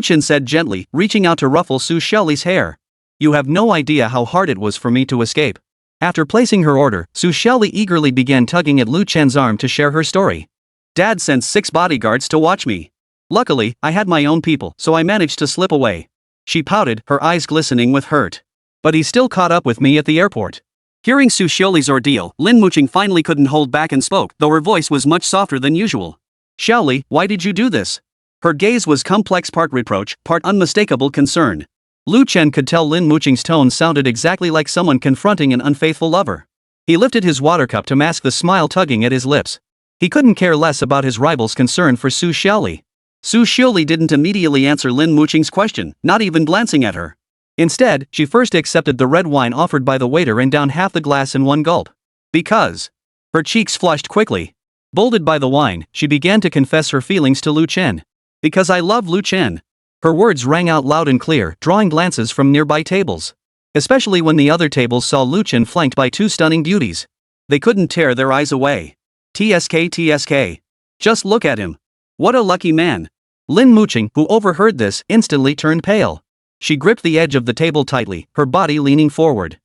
Chen said gently, reaching out to ruffle Su Xiaoyu's hair. You have no idea how hard it was for me to escape. After placing her order, Su Xiaoyu eagerly began tugging at Chen's arm to share her story. Dad sent 6 bodyguards to watch me. Luckily, I had my own people, so I managed to slip away. She pouted, her eyes glistening with hurt. But he still caught up with me at the airport. Hearing Su Xiaoyu's ordeal, Lin Yuqing finally couldn't hold back and spoke, though her voice was much softer than usual. Xiaoyu, why did you do this? Her gaze was complex, part reproach, part unmistakable concern. Chen could tell Lin Yuqing's tone sounded exactly like someone confronting an unfaithful lover. He lifted his water cup to mask the smile tugging at his lips. He couldn't care less about his rival's concern for Su Xiaoyu. Su Xiaoyu didn't immediately answer Lin Yuqing's question, not even glancing at her. Instead, she first accepted the red wine offered by the waiter and downed half the glass in one gulp. Because. Her cheeks flushed quickly. Bolted by the wine, she began to confess her feelings to Chen. Because I love Chen. Her words rang out loud and clear, drawing glances from nearby tables. Especially when the other tables saw Chen flanked by two stunning beauties. They couldn't tear their eyes away. TSK. Just look at him. What a lucky man. Lin Yuqing, who overheard this, instantly turned pale. She gripped the edge of the table tightly, her body leaning forward.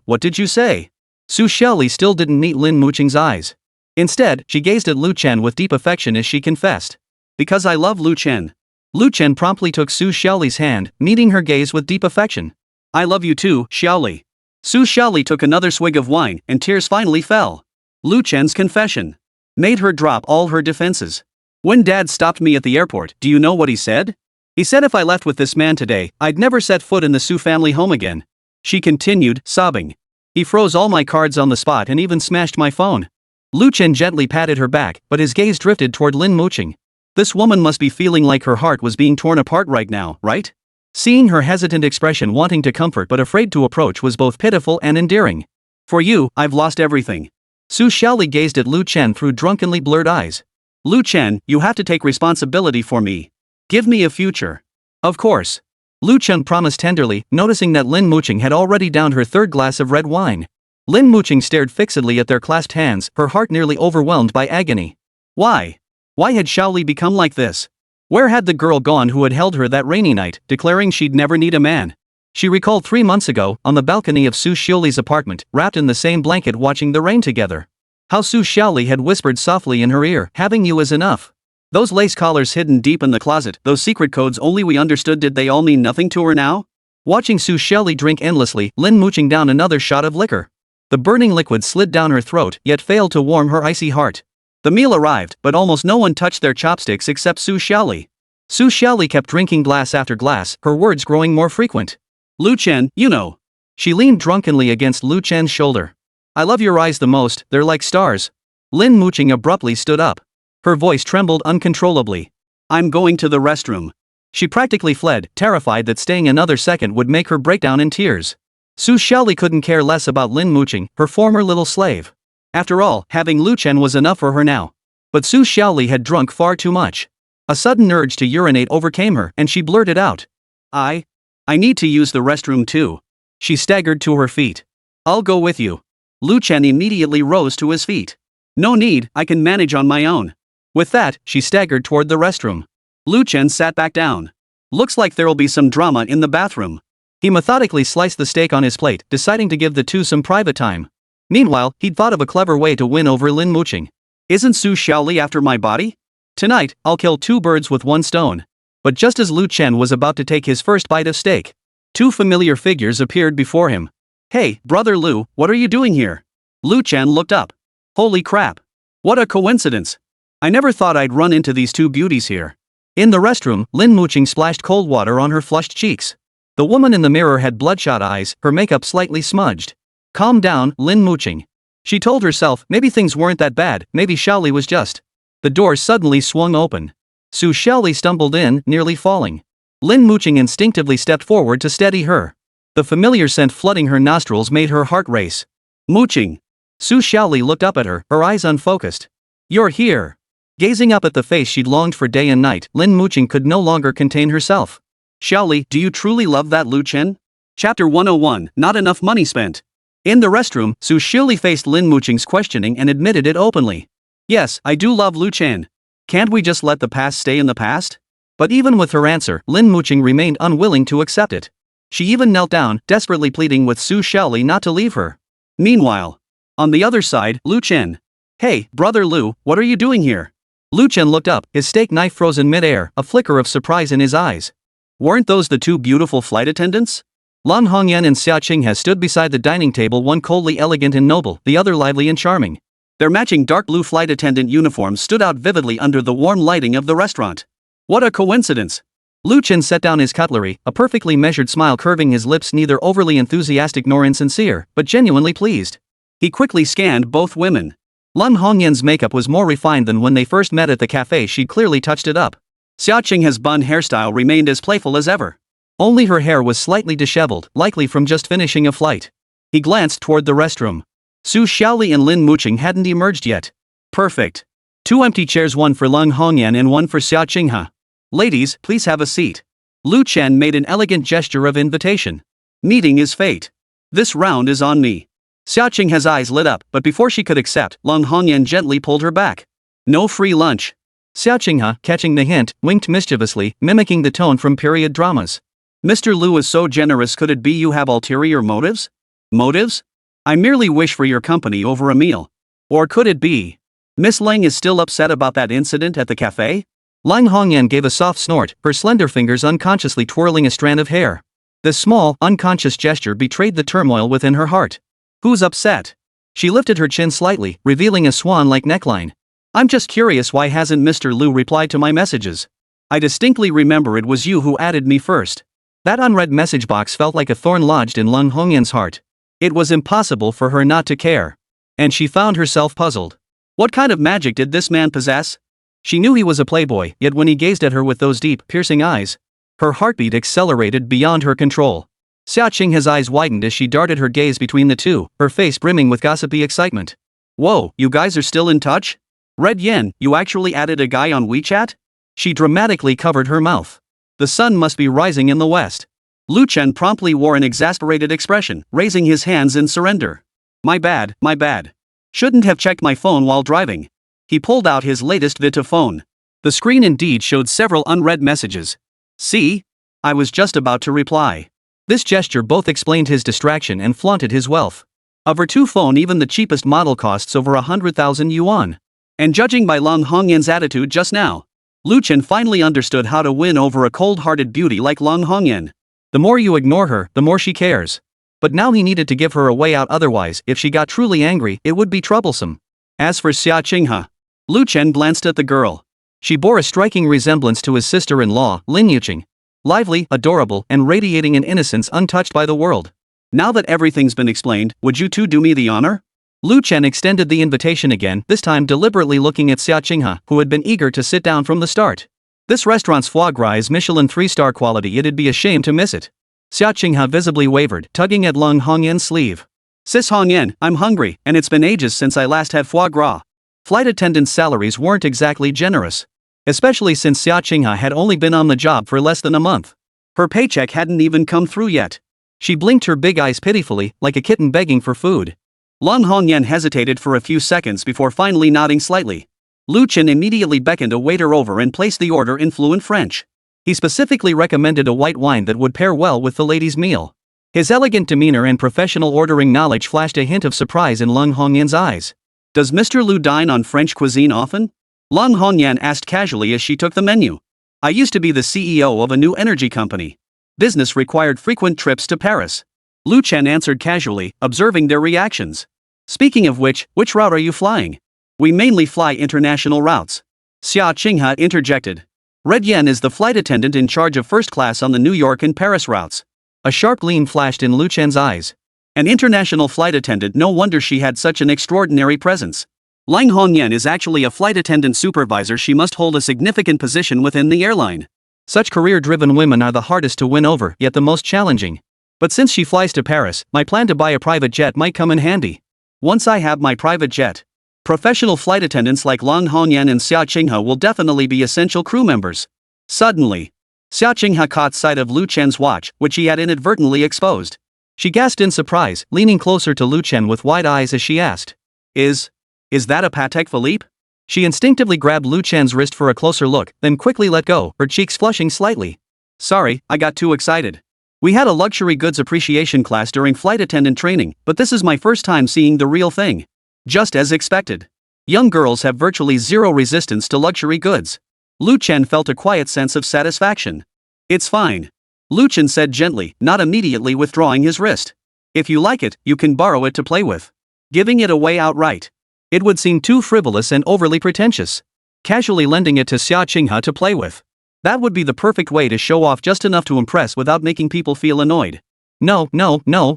What did you say? Su Xiaoli still didn't meet Lin Yuqing's eyes. Instead, she gazed at Lu Chen with deep affection as she confessed. Because I love Lu Chen. Lu Chen promptly took Su Xiaoli's hand, meeting her gaze with deep affection. I love you too, Xiaoli. Su Xiaoli took another swig of wine, and tears finally fell. Lu Chen's confession made her drop all her defenses. When Dad stopped me at the airport, do you know what he said? He said if I left with this man today, I'd never set foot in the Su family home again. She continued, sobbing. He froze all my cards on the spot and even smashed my phone. Lu Chen gently patted her back, but his gaze drifted toward Lin Yuqing. This woman must be feeling like her heart was being torn apart right now, right? Seeing her hesitant expression, wanting to comfort but afraid to approach, was both pitiful and endearing. For you, I've lost everything. Su Xiaoli gazed at Lu Chen through drunkenly blurred eyes. Lu Chen, you have to take responsibility for me. Give me a future. Of course. Lu Chen promised tenderly, noticing that Lin Yuqing had already downed her third glass of red wine. Lin Yuqing stared fixedly at their clasped hands, her heart nearly overwhelmed by agony. Why? Why had Xiaoli become like this? Where had the girl gone who had held her that rainy night, declaring she'd never need a man? She recalled 3 months ago, on the balcony of Su Xiaoli's apartment, wrapped in the same blanket watching the rain together. How Su Xiaoli had whispered softly in her ear, having you is enough. Those lace collars hidden deep in the closet, those secret codes only we understood, did they all mean nothing to her now? Watching Su Xiaoli drink endlessly, Lin Yuqing down another shot of liquor. The burning liquid slid down her throat, yet failed to warm her icy heart. The meal arrived, but almost no one touched their chopsticks except Su Xiaoli. Su Xiaoli kept drinking glass after glass, her words growing more frequent. Lu Chen, you know. She leaned drunkenly against Lu Chen's shoulder. I love your eyes the most, they're like stars. Lin Yuqing abruptly stood up. Her voice trembled uncontrollably. I'm going to the restroom. She practically fled, terrified that staying another second would make her break down in tears. Su Xiaoli couldn't care less about Lin Yuqing, her former little slave. After all, having Lu Chen was enough for her now. But Su Xiaoli had drunk far too much. A sudden urge to urinate overcame her, and she blurted out. I need to use the restroom too. She staggered to her feet. I'll go with you. Lu Chen immediately rose to his feet. No need, I can manage on my own. With that, she staggered toward the restroom. Lu Chen sat back down. Looks like there'll be some drama in the bathroom. He methodically sliced the steak on his plate, deciding to give the two some private time. Meanwhile, he'd thought of a clever way to win over Lin Yuqing. Isn't Su Xiaoli after my body? Tonight, I'll kill 2 birds with 1 stone. But just as Lu Chen was about to take his first bite of steak, 2 familiar figures appeared before him. Hey, brother Lu, what are you doing here? Lu Chen looked up. Holy crap. What a coincidence. I never thought I'd run into these 2 beauties here. In the restroom, Lin Yuqing splashed cold water on her flushed cheeks. The woman in the mirror had bloodshot eyes, her makeup slightly smudged. Calm down, Lin Yuqing. She told herself, maybe things weren't that bad, maybe Xiaoli was just. The door suddenly swung open. Su Xiaoli stumbled in, nearly falling. Lin Yuqing instinctively stepped forward to steady her. The familiar scent flooding her nostrils made her heart race. Yuqing. Su Xiaoli looked up at her, her eyes unfocused. You're here. Gazing up at the face she'd longed for day and night, Lin Yuqing could no longer contain herself. Xiaoli, do you truly love that Lu Chen? Chapter 101, Not Enough Money Spent. In the restroom, Su Xiaoli faced Lin Yuqing's questioning and admitted it openly. Yes, I do love Lu Chen. Can't we just let the past stay in the past? But even with her answer, Lin Yuqing remained unwilling to accept it. She even knelt down, desperately pleading with Su Xiaoli not to leave her. Meanwhile, on the other side, Lu Chen. Hey, brother Lu, what are you doing here? Lu Chen looked up, his steak knife frozen mid-air, a flicker of surprise in his eyes. Weren't those the 2 beautiful flight attendants? Lan Hongyan and Xiaoqing has stood beside the dining table, one coldly elegant and noble, the other lively and charming. Their matching dark blue flight attendant uniforms stood out vividly under the warm lighting of the restaurant. What a coincidence! Lu Chen set down his cutlery, a perfectly measured smile curving his lips, neither overly enthusiastic nor insincere, but genuinely pleased. He quickly scanned both women. Lan Hongyan's makeup was more refined than when they first met at the cafe. She'd clearly touched it up. Xiaoqing's bun hairstyle remained as playful as ever. Only her hair was slightly disheveled, likely from just finishing a flight. He glanced toward the restroom. Su Xiaoli and Lin Yuqing hadn't emerged yet. Perfect. 2 empty chairs, one for Lan Hongyan and one for Xiaoqing. Ladies, please have a seat. Lu Chen made an elegant gesture of invitation. Meeting is fate. This round is on me. Xiaoqing's eyes lit up, but before she could accept, Lan Hongyan gently pulled her back. No free lunch. Xia Qinghe, catching the hint, winked mischievously, mimicking the tone from period dramas. Mr. Lu is so generous, could it be you have ulterior motives? Motives? I merely wish for your company over a meal. Or could it be? Miss Ling is still upset about that incident at the cafe? Lang Hongyan gave a soft snort, her slender fingers unconsciously twirling a strand of hair. This small, unconscious gesture betrayed the turmoil within her heart. Who's upset? She lifted her chin slightly, revealing a swan-like neckline. I'm just curious, why hasn't Mr. Lu replied to my messages? I distinctly remember it was you who added me first. That unread message box felt like a thorn lodged in Lang Hongyan's heart. It was impossible for her not to care. And she found herself puzzled. What kind of magic did this man possess? She knew he was a playboy, yet when he gazed at her with those deep, piercing eyes, her heartbeat accelerated beyond her control. Xia Qinghe's eyes widened as she darted her gaze between the two, her face brimming with gossipy excitement. Whoa, you guys are still in touch? Red Yen, you actually added a guy on WeChat? She dramatically covered her mouth. The sun must be rising in the west. Lu Chen promptly wore an exasperated expression, raising his hands in surrender. My bad, my bad. Shouldn't have checked my phone while driving. He pulled out his latest Vita phone. The screen indeed showed several unread messages. See? I was just about to reply. This gesture both explained his distraction and flaunted his wealth. A Virtu phone, even the cheapest model, costs over 100,000 yuan. And judging by Lang Hongyan's attitude just now, Lu Chen finally understood how to win over a cold-hearted beauty like Lang Hongyan. The more you ignore her, the more she cares. But now he needed to give her a way out, otherwise, if she got truly angry, it would be troublesome. As for Xia Qinghe, Lu Chen glanced at the girl. She bore a striking resemblance to his sister-in-law, Lin Yuqing. Lively, adorable, and radiating an innocence untouched by the world. Now that everything's been explained, would you two do me the honor? Lu Chen extended the invitation again, this time deliberately looking at Xia Qinghe, who had been eager to sit down from the start. This restaurant's foie gras is Michelin 3-star quality, it'd be a shame to miss it. Xia Qinghe visibly wavered, tugging at Lang Hongyan's sleeve. Sis Hongyan, I'm hungry, and it's been ages since I last had foie gras. Flight attendants' salaries weren't exactly generous. Especially since Xia Qinghe had only been on the job for less than a month. Her paycheck hadn't even come through yet. She blinked her big eyes pitifully, like a kitten begging for food. Lang Hongyan hesitated for a few seconds before finally nodding slightly. Lu Chen immediately beckoned a waiter over and placed the order in fluent French. He specifically recommended a white wine that would pair well with the lady's meal. His elegant demeanor and professional ordering knowledge flashed a hint of surprise in Lang Hongyan's eyes. Does Mr. Lu dine on French cuisine often? Lang Hongyan asked casually as she took the menu. I used to be the CEO of a new energy company. Business required frequent trips to Paris. Lu Chen answered casually, observing their reactions. Speaking of which route are you flying? We mainly fly international routes. Xia Qinghe interjected. Red Yen is the flight attendant in charge of first class on the New York and Paris routes. A sharp gleam flashed in Lu Chen's eyes. An international flight attendant, no wonder she had such an extraordinary presence. Lang Hongyan is actually a flight attendant supervisor, she must hold a significant position within the airline. Such career-driven women are the hardest to win over, yet the most challenging. But since she flies to Paris, my plan to buy a private jet might come in handy. Once I have my private jet, professional flight attendants like Lang Hongyan and Xia Qinghe will definitely be essential crew members. Suddenly, Xia Qinghe caught sight of Lu Chen's watch, which he had inadvertently exposed. She gasped in surprise, leaning closer to Lu Chen with wide eyes as she asked, Is that a Patek Philippe? She instinctively grabbed Lu Chen's wrist for a closer look, then quickly let go, her cheeks flushing slightly. Sorry, I got too excited. We had a luxury goods appreciation class during flight attendant training, but this is my first time seeing the real thing. Just as expected. Young girls have virtually zero resistance to luxury goods. Lu Chen felt a quiet sense of satisfaction. It's fine. Lu Chen said gently, not immediately withdrawing his wrist. If you like it, you can borrow it to play with. Giving it away outright. It would seem too frivolous and overly pretentious. Casually lending it to Xia Qinghe to play with. That would be the perfect way to show off, just enough to impress without making people feel annoyed. No,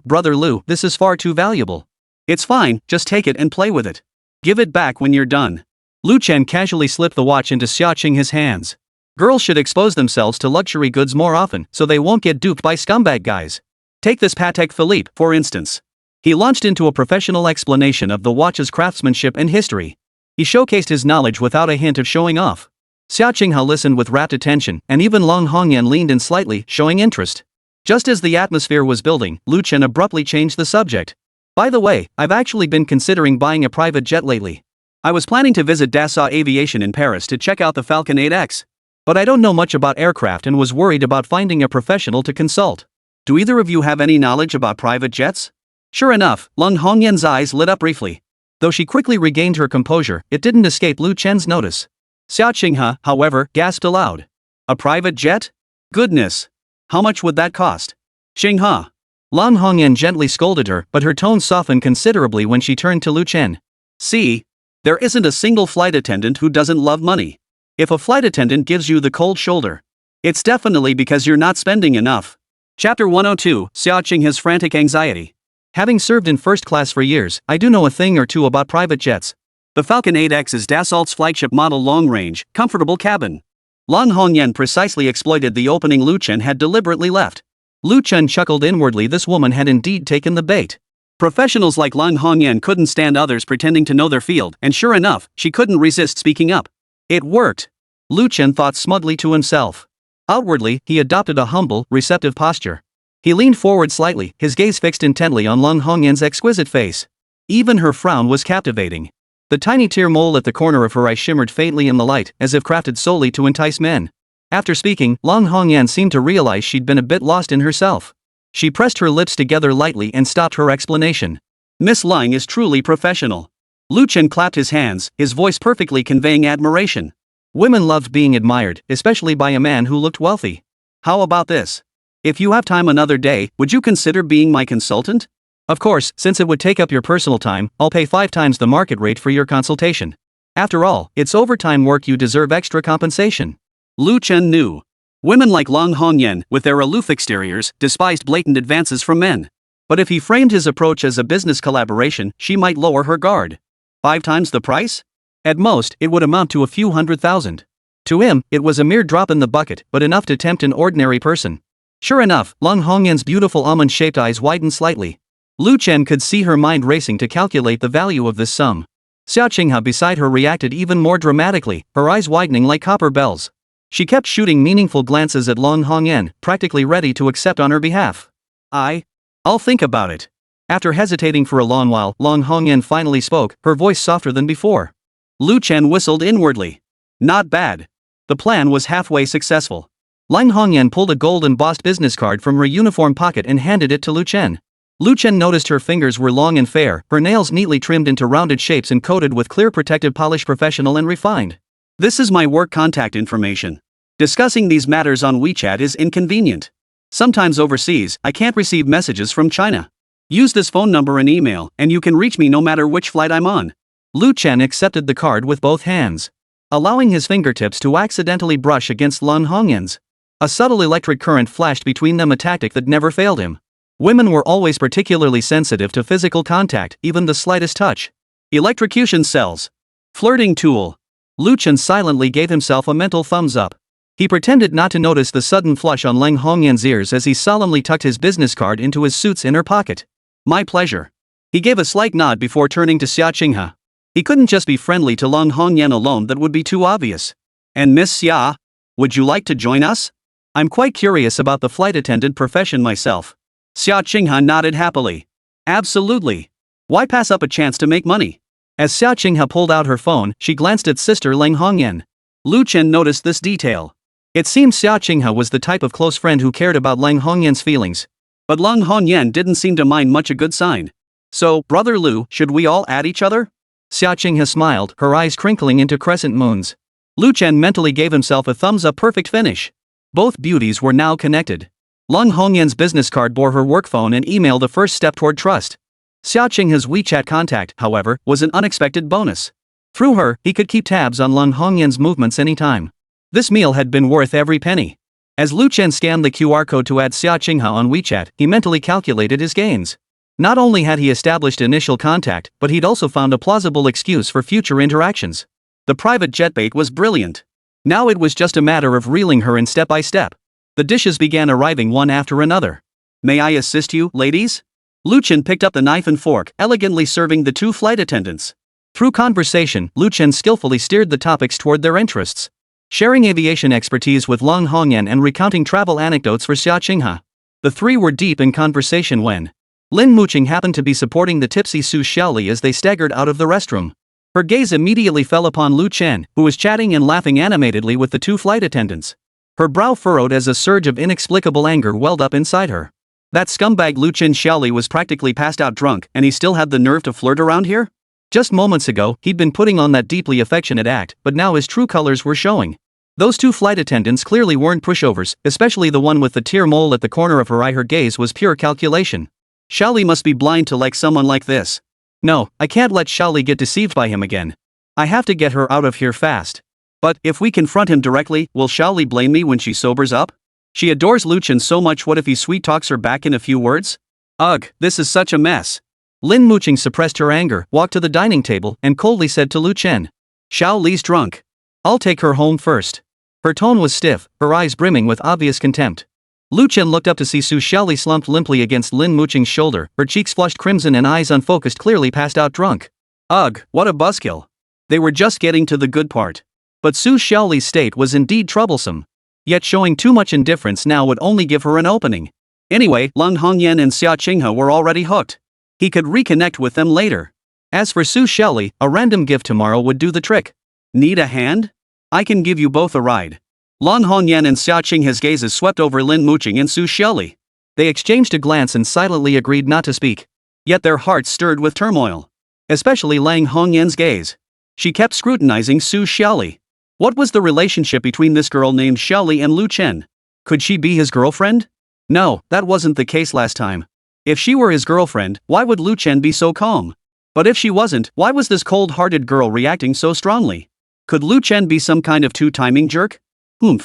brother Lu, this is far too valuable. It's fine, just take it and play with it. Give it back when you're done. Lu Chen casually slipped the watch into Xia Qinghe's hands. Girls should expose themselves to luxury goods more often, so they won't get duped by scumbag guys. Take this Patek Philippe, for instance. He launched into a professional explanation of the watch's craftsmanship and history. He showcased his knowledge without a hint of showing off. Xia Qinghe listened with rapt attention, and even Lang Hongyan leaned in slightly, showing interest. Just as the atmosphere was building, Lu Chen abruptly changed the subject. By the way, I've actually been considering buying a private jet lately. I was planning to visit Dassault Aviation in Paris to check out the Falcon 8X. But I don't know much about aircraft and was worried about finding a professional to consult. Do either of you have any knowledge about private jets? Sure enough, Lung Hongyan's eyes lit up briefly. Though she quickly regained her composure, it didn't escape Lu Chen's notice. Xia Qinghe, however, gasped aloud. A private jet? Goodness! How much would that cost? Qinghe. Lung Hongyan gently scolded her, but her tone softened considerably when she turned to Lu Chen. See? There isn't a single flight attendant who doesn't love money. If a flight attendant gives you the cold shoulder, it's definitely because you're not spending enough. Chapter 102, Xia Qinghe's frantic anxiety. Having served in first class for years, I do know a thing or two about private jets. The Falcon 8X is Dassault's flagship model long-range, comfortable cabin. Lung Hongyan precisely exploited the opening Lu Chen had deliberately left. Lu Chen chuckled inwardly. This woman had indeed taken the bait. Professionals like Lung Hongyan couldn't stand others pretending to know their field, and sure enough, she couldn't resist speaking up. It worked. Lu Chen thought smugly to himself. Outwardly, he adopted a humble, receptive posture. He leaned forward slightly, his gaze fixed intently on Lung Hongyan's exquisite face. Even her frown was captivating. The tiny tear mole at the corner of her eye shimmered faintly in the light, as if crafted solely to entice men. After speaking, Lung Hongyan seemed to realize she'd been a bit lost in herself. She pressed her lips together lightly and stopped her explanation. Miss Lung is truly professional. Lu Chen clapped his hands, his voice perfectly conveying admiration. Women loved being admired, especially by a man who looked wealthy. How about this? If you have time another day, would you consider being my consultant? Of course, since it would take up your personal time, I'll pay 5 times the market rate for your consultation. After all, it's overtime work, you deserve extra compensation. Lu Chen knew. Women like Lung Hongyan, with their aloof exteriors, despised blatant advances from men. But if he framed his approach as a business collaboration, she might lower her guard. 5 times the price? At most, it would amount to a few $100,000. To him, it was a mere drop in the bucket, but enough to tempt an ordinary person. Sure enough, Lung Hongyan's beautiful almond-shaped eyes widened slightly. Lu Chen could see her mind racing to calculate the value of this sum. Xia Qinghe beside her reacted even more dramatically, her eyes widening like copper bells. She kept shooting meaningful glances at Lung Hongyan, practically ready to accept on her behalf. I'll think about it. After hesitating for a long while, Lung Hongyan finally spoke, her voice softer than before. Lu Chen whistled inwardly. Not bad. The plan was halfway successful. Lung Hongyan pulled a gold-embossed business card from her uniform pocket and handed it to Lu Chen. Lu Chen noticed her fingers were long and fair, her nails neatly trimmed into rounded shapes and coated with clear protective polish, professional and refined. This is my work contact information. Discussing these matters on WeChat is inconvenient. Sometimes overseas, I can't receive messages from China. Use this phone number and email, and you can reach me no matter which flight I'm on. Lu Chen accepted the card with both hands, allowing his fingertips to accidentally brush against Lung Hongyan's. A subtle electric current flashed between them, a tactic that never failed him. Women were always particularly sensitive to physical contact, even the slightest touch. Electrocution cells. Flirting tool. Lu Chen silently gave himself a mental thumbs up. He pretended not to notice the sudden flush on Lung Hongyan's ears as he solemnly tucked his business card into his suit's inner pocket. My pleasure. He gave a slight nod before turning to Xia Qinghe. He couldn't just be friendly to Lung Hongyan alone, that would be too obvious. And Miss Xia? Would you like to join us? I'm quite curious about the flight attendant profession myself. Xia Qinghe nodded happily. Absolutely. Why pass up a chance to make money? As Xia Qinghe pulled out her phone, she glanced at sister Lung Hongyan. Lu Chen noticed this detail. It seemed Xia Qinghe was the type of close friend who cared about Lung Hongyan's feelings. But Lung Hongyan didn't seem to mind much, a good sign. So, Brother Lu, should we all add each other? Xia Qinghe smiled, her eyes crinkling into crescent moons. Lu Chen mentally gave himself a thumbs up, perfect finish. Both beauties were now connected. Lung Hongyan's business card bore her work phone and email, the first step toward trust. Xia Qinghe's WeChat contact, however, was an unexpected bonus. Through her, he could keep tabs on Lung Hongyan's movements anytime. This meal had been worth every penny. As Lu Chen scanned the QR code to add Xia Qinghe on WeChat, he mentally calculated his gains. Not only had he established initial contact, but he'd also found a plausible excuse for future interactions. The private jet bait was brilliant. Now it was just a matter of reeling her in step by step. The dishes began arriving one after another. May I assist you, ladies? Lu Chen picked up the knife and fork, elegantly serving the 2 flight attendants. Through conversation, Lu Chen skillfully steered the topics toward their interests. Sharing aviation expertise with Lung Hongyan and recounting travel anecdotes for Xia Qinghe. The 3 were deep in conversation when Lin Yuqing happened to be supporting the tipsy Su Xiaoli as they staggered out of the restroom. Her gaze immediately fell upon Lu Chen, who was chatting and laughing animatedly with the two flight attendants. Her brow furrowed as a surge of inexplicable anger welled up inside her. That scumbag Lu Xiaoli was practically passed out drunk, and he still had the nerve to flirt around here? Just moments ago, he'd been putting on that deeply affectionate act, but now his true colors were showing. Those two flight attendants clearly weren't pushovers, especially the one with the tear mole at the corner of her eye. Her gaze was pure calculation. Xiaoli must be blind to like someone like this. No, I can't let Xiaoli get deceived by him again. I have to get her out of here fast. But, if we confront him directly, will Xiaoli blame me when she sobers up? She adores Lu Chen so much, what if he sweet-talks her back in a few words? Ugh, this is such a mess. Lin Yuqing suppressed her anger, walked to the dining table, and coldly said to Lu Chen. Xiaoli's drunk. I'll take her home first. Her tone was stiff, her eyes brimming with obvious contempt. Lu Chen looked up to see Su Xiaoli slumped limply against Lin Yuqing's shoulder, her cheeks flushed crimson and eyes unfocused, clearly passed out drunk. Ugh, what a buzzkill. They were just getting to the good part. But Su Xiaoli's state was indeed troublesome. Yet showing too much indifference now would only give her an opening. Anyway, Lang Hongyan and Xia Qinghe were already hooked. He could reconnect with them later. As for Su Xiaoli, a random gift tomorrow would do the trick. Need a hand? I can give you both a ride. Lan Hongyan and Xia Qinghe's gazes swept over Lin Yuqing and Su Xiaoli. They exchanged a glance and silently agreed not to speak. Yet their hearts stirred with turmoil. Especially Lang Hongyan's gaze. She kept scrutinizing Su Xiaoli. What was the relationship between this girl named Xiaoli and Lu Chen? Could she be his girlfriend? No, that wasn't the case last time. If she were his girlfriend, why would Lu Chen be so calm? But if she wasn't, why was this cold-hearted girl reacting so strongly? Could Lu Chen be some kind of two-timing jerk?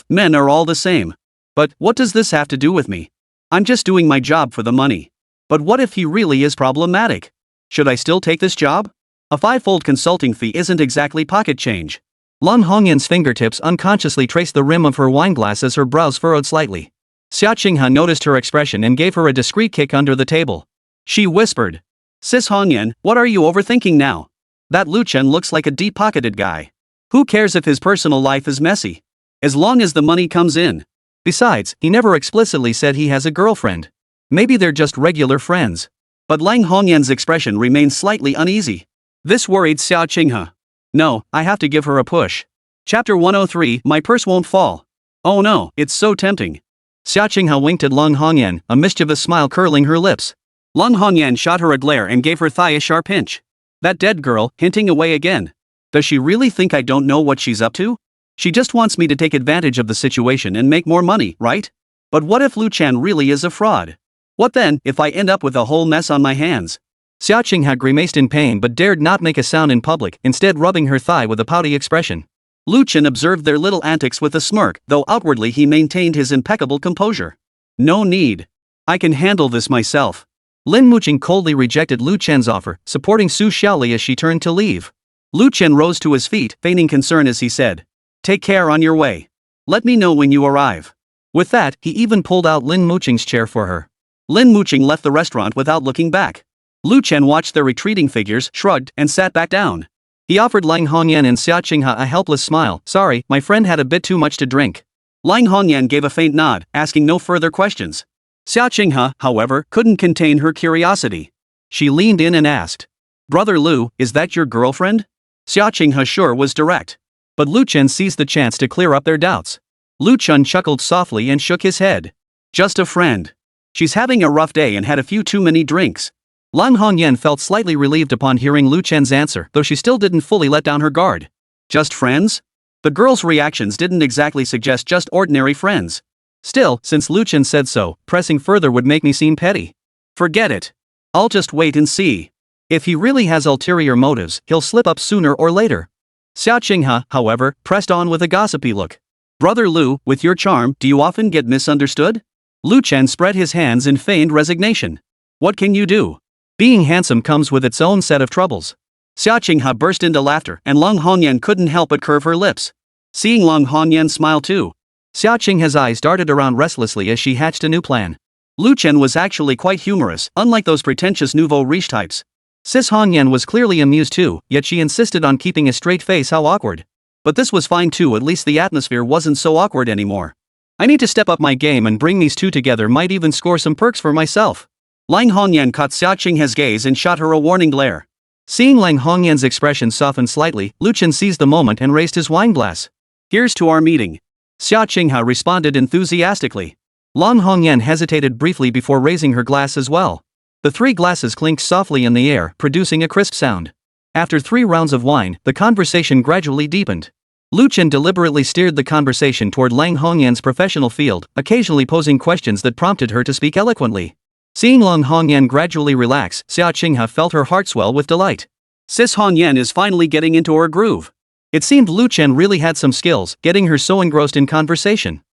Men are all the same. But what does this have to do with me? I'm just doing my job for the money. But what if he really is problematic? Should I still take this job? A five-fold consulting fee isn't exactly pocket change. Lan Hongyan's fingertips unconsciously traced the rim of her wineglass as her brows furrowed slightly. Xia Qinghe noticed her expression and gave her a discreet kick under the table. She whispered. Sis Hongyan, what are you overthinking now? That Lu Chen looks like a deep-pocketed guy. Who cares if his personal life is messy? As long as the money comes in. Besides, he never explicitly said he has a girlfriend. Maybe they're just regular friends. But Lang Hongyan's expression remained slightly uneasy. This worried Xia Qinghe. No, I have to give her a push. Chapter 103, My Purse Won't Fall. Oh no, it's so tempting. Xia Qinghe winked at Lang Hongyan, a mischievous smile curling her lips. Lang Hongyan shot her a glare and gave her thigh a sharp pinch. That dead girl, hinting away again. Does she really think I don't know what she's up to? She just wants me to take advantage of the situation and make more money, right? But what if Lu Chen really is a fraud? What then, if I end up with a whole mess on my hands? Xia Qinghe grimaced in pain but dared not make a sound in public, instead rubbing her thigh with a pouty expression. Lu Chen observed their little antics with a smirk, though outwardly he maintained his impeccable composure. No need. I can handle this myself. Lin Yuqing coldly rejected Lu Chen's offer, supporting Su Xiaoli as she turned to leave. Lu Chen rose to his feet, feigning concern as he said, Take care on your way. Let me know when you arrive. With that, he even pulled out Lin Yuqing's chair for her. Lin Yuqing left the restaurant without looking back. Lu Chen watched their retreating figures, shrugged, and sat back down. He offered Lang Hongyan and Xia Qinghe a helpless smile. Sorry, my friend had a bit too much to drink. Lang Hongyan gave a faint nod, asking no further questions. Xia Qinghe, however, couldn't contain her curiosity. She leaned in and asked, Brother Lu, is that your girlfriend? Xia Qinghe sure was direct. But Lu Chen seized the chance to clear up their doubts. Lu Chen chuckled softly and shook his head. Just a friend. She's having a rough day and had a few too many drinks. Lang Hongyan felt slightly relieved upon hearing Lu Chen's answer, though she still didn't fully let down her guard. Just friends? The girl's reactions didn't exactly suggest just ordinary friends. Still, since Lu Chen said so, pressing further would make me seem petty. Forget it. I'll just wait and see. If he really has ulterior motives, he'll slip up sooner or later. Xia Qinghe, however, pressed on with a gossipy look. Brother Lu, with your charm, do you often get misunderstood? Lu Chen spread his hands in feigned resignation. What can you do? Being handsome comes with its own set of troubles. Xia Qinghe burst into laughter and Lang Hongyan couldn't help but curve her lips. Seeing Lang Hongyan smile too. Xia Qinghe's eyes darted around restlessly as she hatched a new plan. Lu Chen was actually quite humorous, unlike those pretentious nouveau riche types. Sis Hongyan was clearly amused too, yet she insisted on keeping a straight face. How awkward. But this was fine too, at least the atmosphere wasn't so awkward anymore. I need to step up my game and bring these two together, might even score some perks for myself. Lang Hongyan caught Xia Qinghe's gaze and shot her a warning glare. Seeing Lang Hongyan's expression soften slightly, Lu Chen seized the moment and raised his wine glass. Here's to our meeting. Xia Qinghe responded enthusiastically. Lang Hongyan hesitated briefly before raising her glass as well. The 3 glasses clinked softly in the air, producing a crisp sound. After 3 rounds of wine, the conversation gradually deepened. Lu Chen deliberately steered the conversation toward Lang Hongyan's professional field, occasionally posing questions that prompted her to speak eloquently. Seeing Lang Hongyan gradually relax, Xia Qinghe felt her heart swell with delight. Sis Hongyan is finally getting into her groove. It seemed Lu Chen really had some skills, getting her so engrossed in conversation.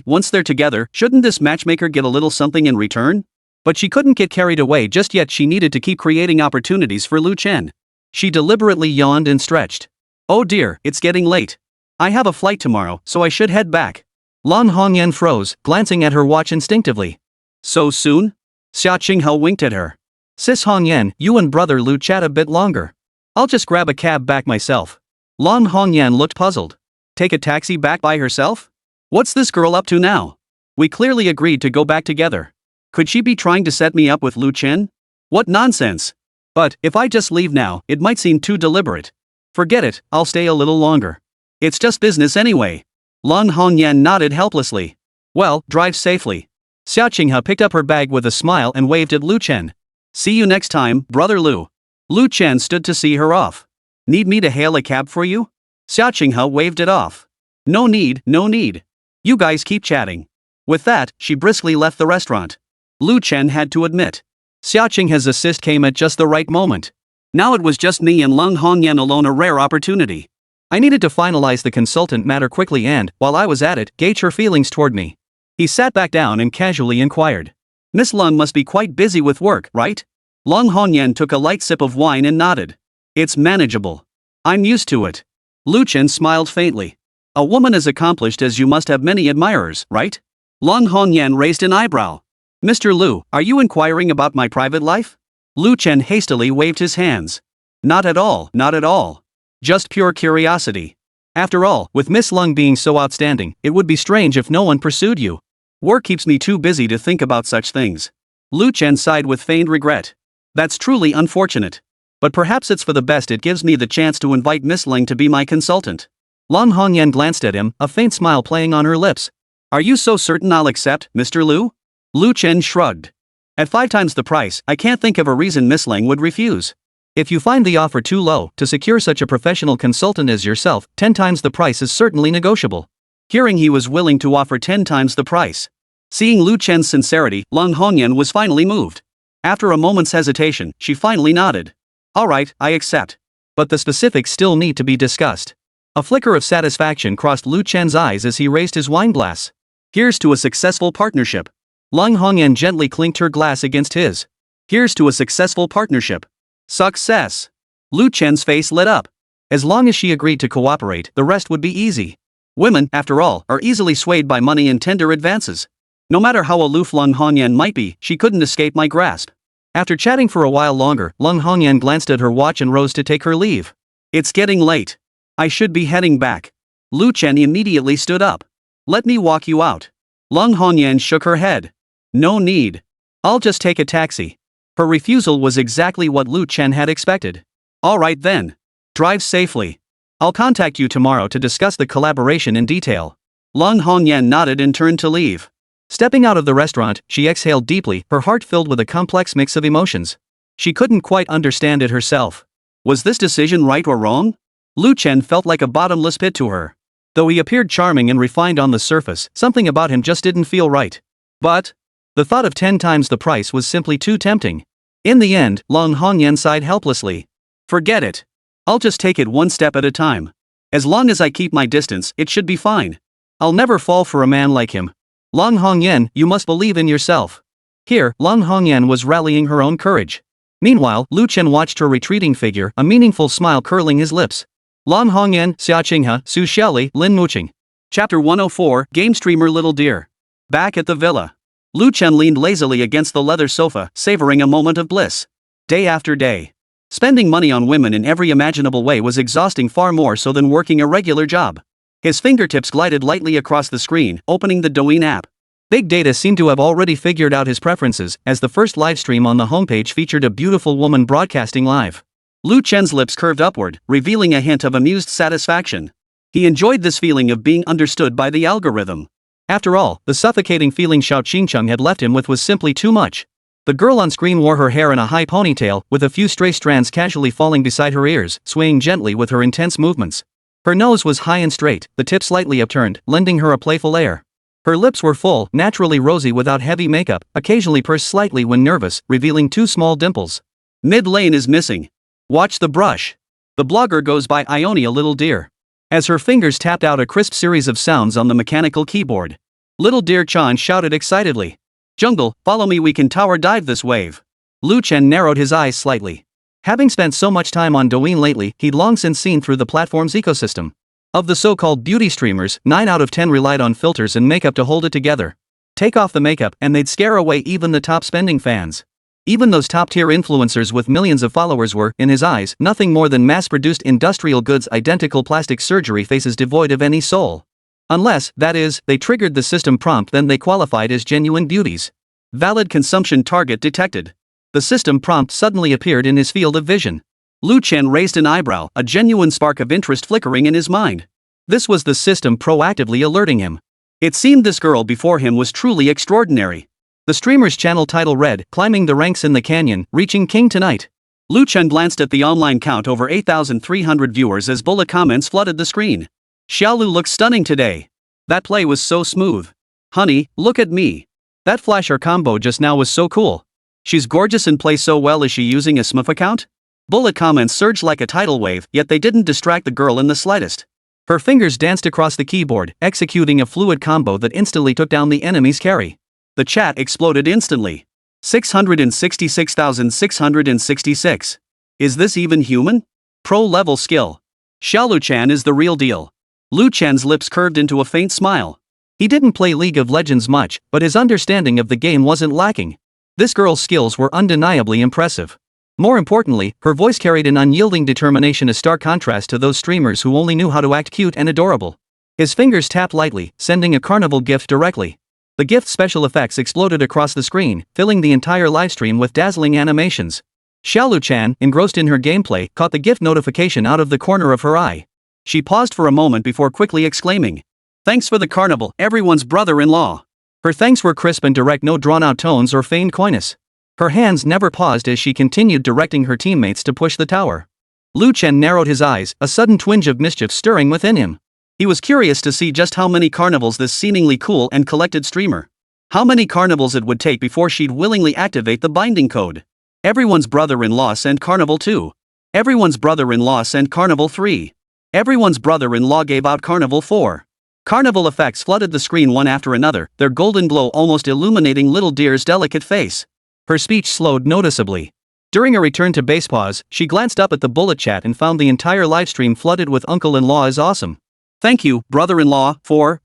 Once they're together, shouldn't this matchmaker get a little something in return? But she couldn't get carried away just yet. She needed to keep creating opportunities for Lu Chen. She deliberately yawned and stretched. Oh dear, it's getting late. I have a flight tomorrow, so I should head back. Lang Hongyan froze, glancing at her watch instinctively. So soon? Xia Qinghe winked at her. Sis Hongyan, you and brother Lu chat a bit longer. I'll just grab a cab back myself. Lang Hongyan looked puzzled. Take a taxi back by herself? What's this girl up to now? We clearly agreed to go back together. Could she be trying to set me up with Lu Chen? What nonsense. But, if I just leave now, it might seem too deliberate. Forget it, I'll stay a little longer. It's just business anyway. Lang Hongyan nodded helplessly. Well, drive safely. Xia Qinghe picked up her bag with a smile and waved at Lu Chen. See you next time, brother Lu. Lu Chen stood to see her off. Need me to hail a cab for you? Xia Qinghe waved it off. No need, no need. You guys keep chatting. With that, she briskly left the restaurant. Lu Chen had to admit. Xia Qinghe's assist came at just the right moment. Now it was just me and Lang Hongyan alone, a rare opportunity. I needed to finalize the consultant matter quickly and, while I was at it, gauge her feelings toward me. He sat back down and casually inquired. Miss Lang must be quite busy with work, right? Lang Hongyan took a light sip of wine and nodded. It's manageable. I'm used to it. Lu Chen smiled faintly. A woman as accomplished as you must have many admirers, right? Lang Hongyan raised an eyebrow. Mr. Lu, are you inquiring about my private life? Lu Chen hastily waved his hands. Not at all, not at all. Just pure curiosity. After all, with Miss Lang being so outstanding, it would be strange if no one pursued you. Work keeps me too busy to think about such things. Lu Chen sighed with feigned regret. That's truly unfortunate. But perhaps it's for the best. It gives me the chance to invite Miss Lang to be my consultant. Lang Hongyan glanced at him, a faint smile playing on her lips. Are you so certain I'll accept, Mr. Lu? Lu Chen shrugged. At 5 times the price, I can't think of a reason Miss Lang would refuse. If you find the offer too low, to secure such a professional consultant as yourself, 10 times the price is certainly negotiable. Hearing he was willing to offer 10 times the price. Seeing Lu Chen's sincerity, Lang Hongyan was finally moved. After a moment's hesitation, she finally nodded. All right, I accept. But the specifics still need to be discussed. A flicker of satisfaction crossed Lu Chen's eyes as he raised his wine glass. Here's to a successful partnership. Lang Hongyan gently clinked her glass against his. Here's to a successful partnership. Success. Lu Chen's face lit up. As long as she agreed to cooperate, the rest would be easy. Women, after all, are easily swayed by money and tender advances. No matter how aloof Lang Hongyan might be, she couldn't escape my grasp. After chatting for a while longer, Lang Hongyan glanced at her watch and rose to take her leave. It's getting late. I should be heading back. Lu Chen immediately stood up. Let me walk you out. Lang Hongyan shook her head. No need. I'll just take a taxi. Her refusal was exactly what Lu Chen had expected. All right then. Drive safely. I'll contact you tomorrow to discuss the collaboration in detail. Lang Hongyan nodded and turned to leave. Stepping out of the restaurant, she exhaled deeply, her heart filled with a complex mix of emotions. She couldn't quite understand it herself. Was this decision right or wrong? Lu Chen felt like a bottomless pit to her. Though he appeared charming and refined on the surface, something about him just didn't feel right. But the thought of 10 times the price was simply too tempting. In the end, Lang Hongyan sighed helplessly. Forget it. I'll just take it one step at a time. As long as I keep my distance, it should be fine. I'll never fall for a man like him. Lang Hongyan, you must believe in yourself. Here, Lang Hongyan was rallying her own courage. Meanwhile, Lu Chen watched her retreating figure, a meaningful smile curling his lips. Lang Hongyan, Xia Qinghe, Su Xiaoli, Lin Yuqing. Chapter 104, Game Streamer Little Deer. Back at the villa. Lu Chen leaned lazily against the leather sofa, savoring a moment of bliss. Day after day. Spending money on women in every imaginable way was exhausting, far more so than working a regular job. His fingertips glided lightly across the screen, opening the Douyin app. Big Data seemed to have already figured out his preferences, as the first livestream on the homepage featured a beautiful woman broadcasting live. Lu Chen's lips curved upward, revealing a hint of amused satisfaction. He enjoyed this feeling of being understood by the algorithm. After all, the suffocating feeling Xiao Qingcheng had left him with was simply too much. The girl on screen wore her hair in a high ponytail, with a few stray strands casually falling beside her ears, swaying gently with her intense movements. Her nose was high and straight, the tip slightly upturned, lending her a playful air. Her lips were full, naturally rosy without heavy makeup, occasionally pursed slightly when nervous, revealing two small dimples. Mid lane is missing. Watch the brush. The blogger goes by Ionia Little Deer. As her fingers tapped out a crisp series of sounds on the mechanical keyboard. Little Deer Chan shouted excitedly. Jungle, follow me, we can tower dive this wave. Lu Chen narrowed his eyes slightly. Having spent so much time on Douyin lately, he'd long since seen through the platform's ecosystem. Of the so-called beauty streamers, 9 out of 10 relied on filters and makeup to hold it together. Take off the makeup and they'd scare away even the top-spending fans. Even those top-tier influencers with millions of followers were, in his eyes, nothing more than mass-produced industrial goods, identical plastic surgery faces devoid of any soul. Unless, that is, they triggered the system prompt, then they qualified as genuine beauties. Valid consumption target detected. The system prompt suddenly appeared in his field of vision. Lu Chen raised an eyebrow, a genuine spark of interest flickering in his mind. This was the system proactively alerting him. It seemed this girl before him was truly extraordinary. The streamer's channel title read, Climbing the Ranks in the Canyon, Reaching King Tonight. Lu Chen glanced at the online count, over 8,300 viewers as bullet comments flooded the screen. Xiaolu looks stunning today. That play was so smooth. Honey, look at me. That flasher combo just now was so cool. She's gorgeous and plays so well. Is she using a Smurf account? Bullet comments surged like a tidal wave, yet they didn't distract the girl in the slightest. Her fingers danced across the keyboard, executing a fluid combo that instantly took down the enemy's carry. The chat exploded instantly. 666,666. Is this even human? Pro-level skill. Xiaolu Chan is the real deal. Lu Chen's lips curved into a faint smile. He didn't play League of Legends much, but his understanding of the game wasn't lacking. This girl's skills were undeniably impressive. More importantly, her voice carried an unyielding determination, a stark contrast to those streamers who only knew how to act cute and adorable. His fingers tapped lightly, sending a carnival gift directly. The gift's special effects exploded across the screen, filling the entire livestream with dazzling animations. Xiaolu Chan, engrossed in her gameplay, caught the gift notification out of the corner of her eye. She paused for a moment before quickly exclaiming, "Thanks for the carnival, everyone's brother-in-law." Her thanks were crisp and direct, no drawn-out tones or feigned coyness. Her hands never paused as she continued directing her teammates to push the tower. Lu Chen narrowed his eyes, a sudden twinge of mischief stirring within him. He was curious to see just how many carnivals this seemingly cool and collected streamer. How many carnivals it would take before she'd willingly activate the binding code. Everyone's brother-in-law sent Carnival 2. Everyone's brother-in-law sent Carnival 3. Everyone's brother-in-law gave out Carnival 4. Carnival effects flooded the screen one after another, their golden glow almost illuminating Little Deer's delicate face. Her speech slowed noticeably. During a return to base pause, she glanced up at the bullet chat and found the entire livestream flooded with uncle-in-law is awesome. Thank you, brother-in-law, for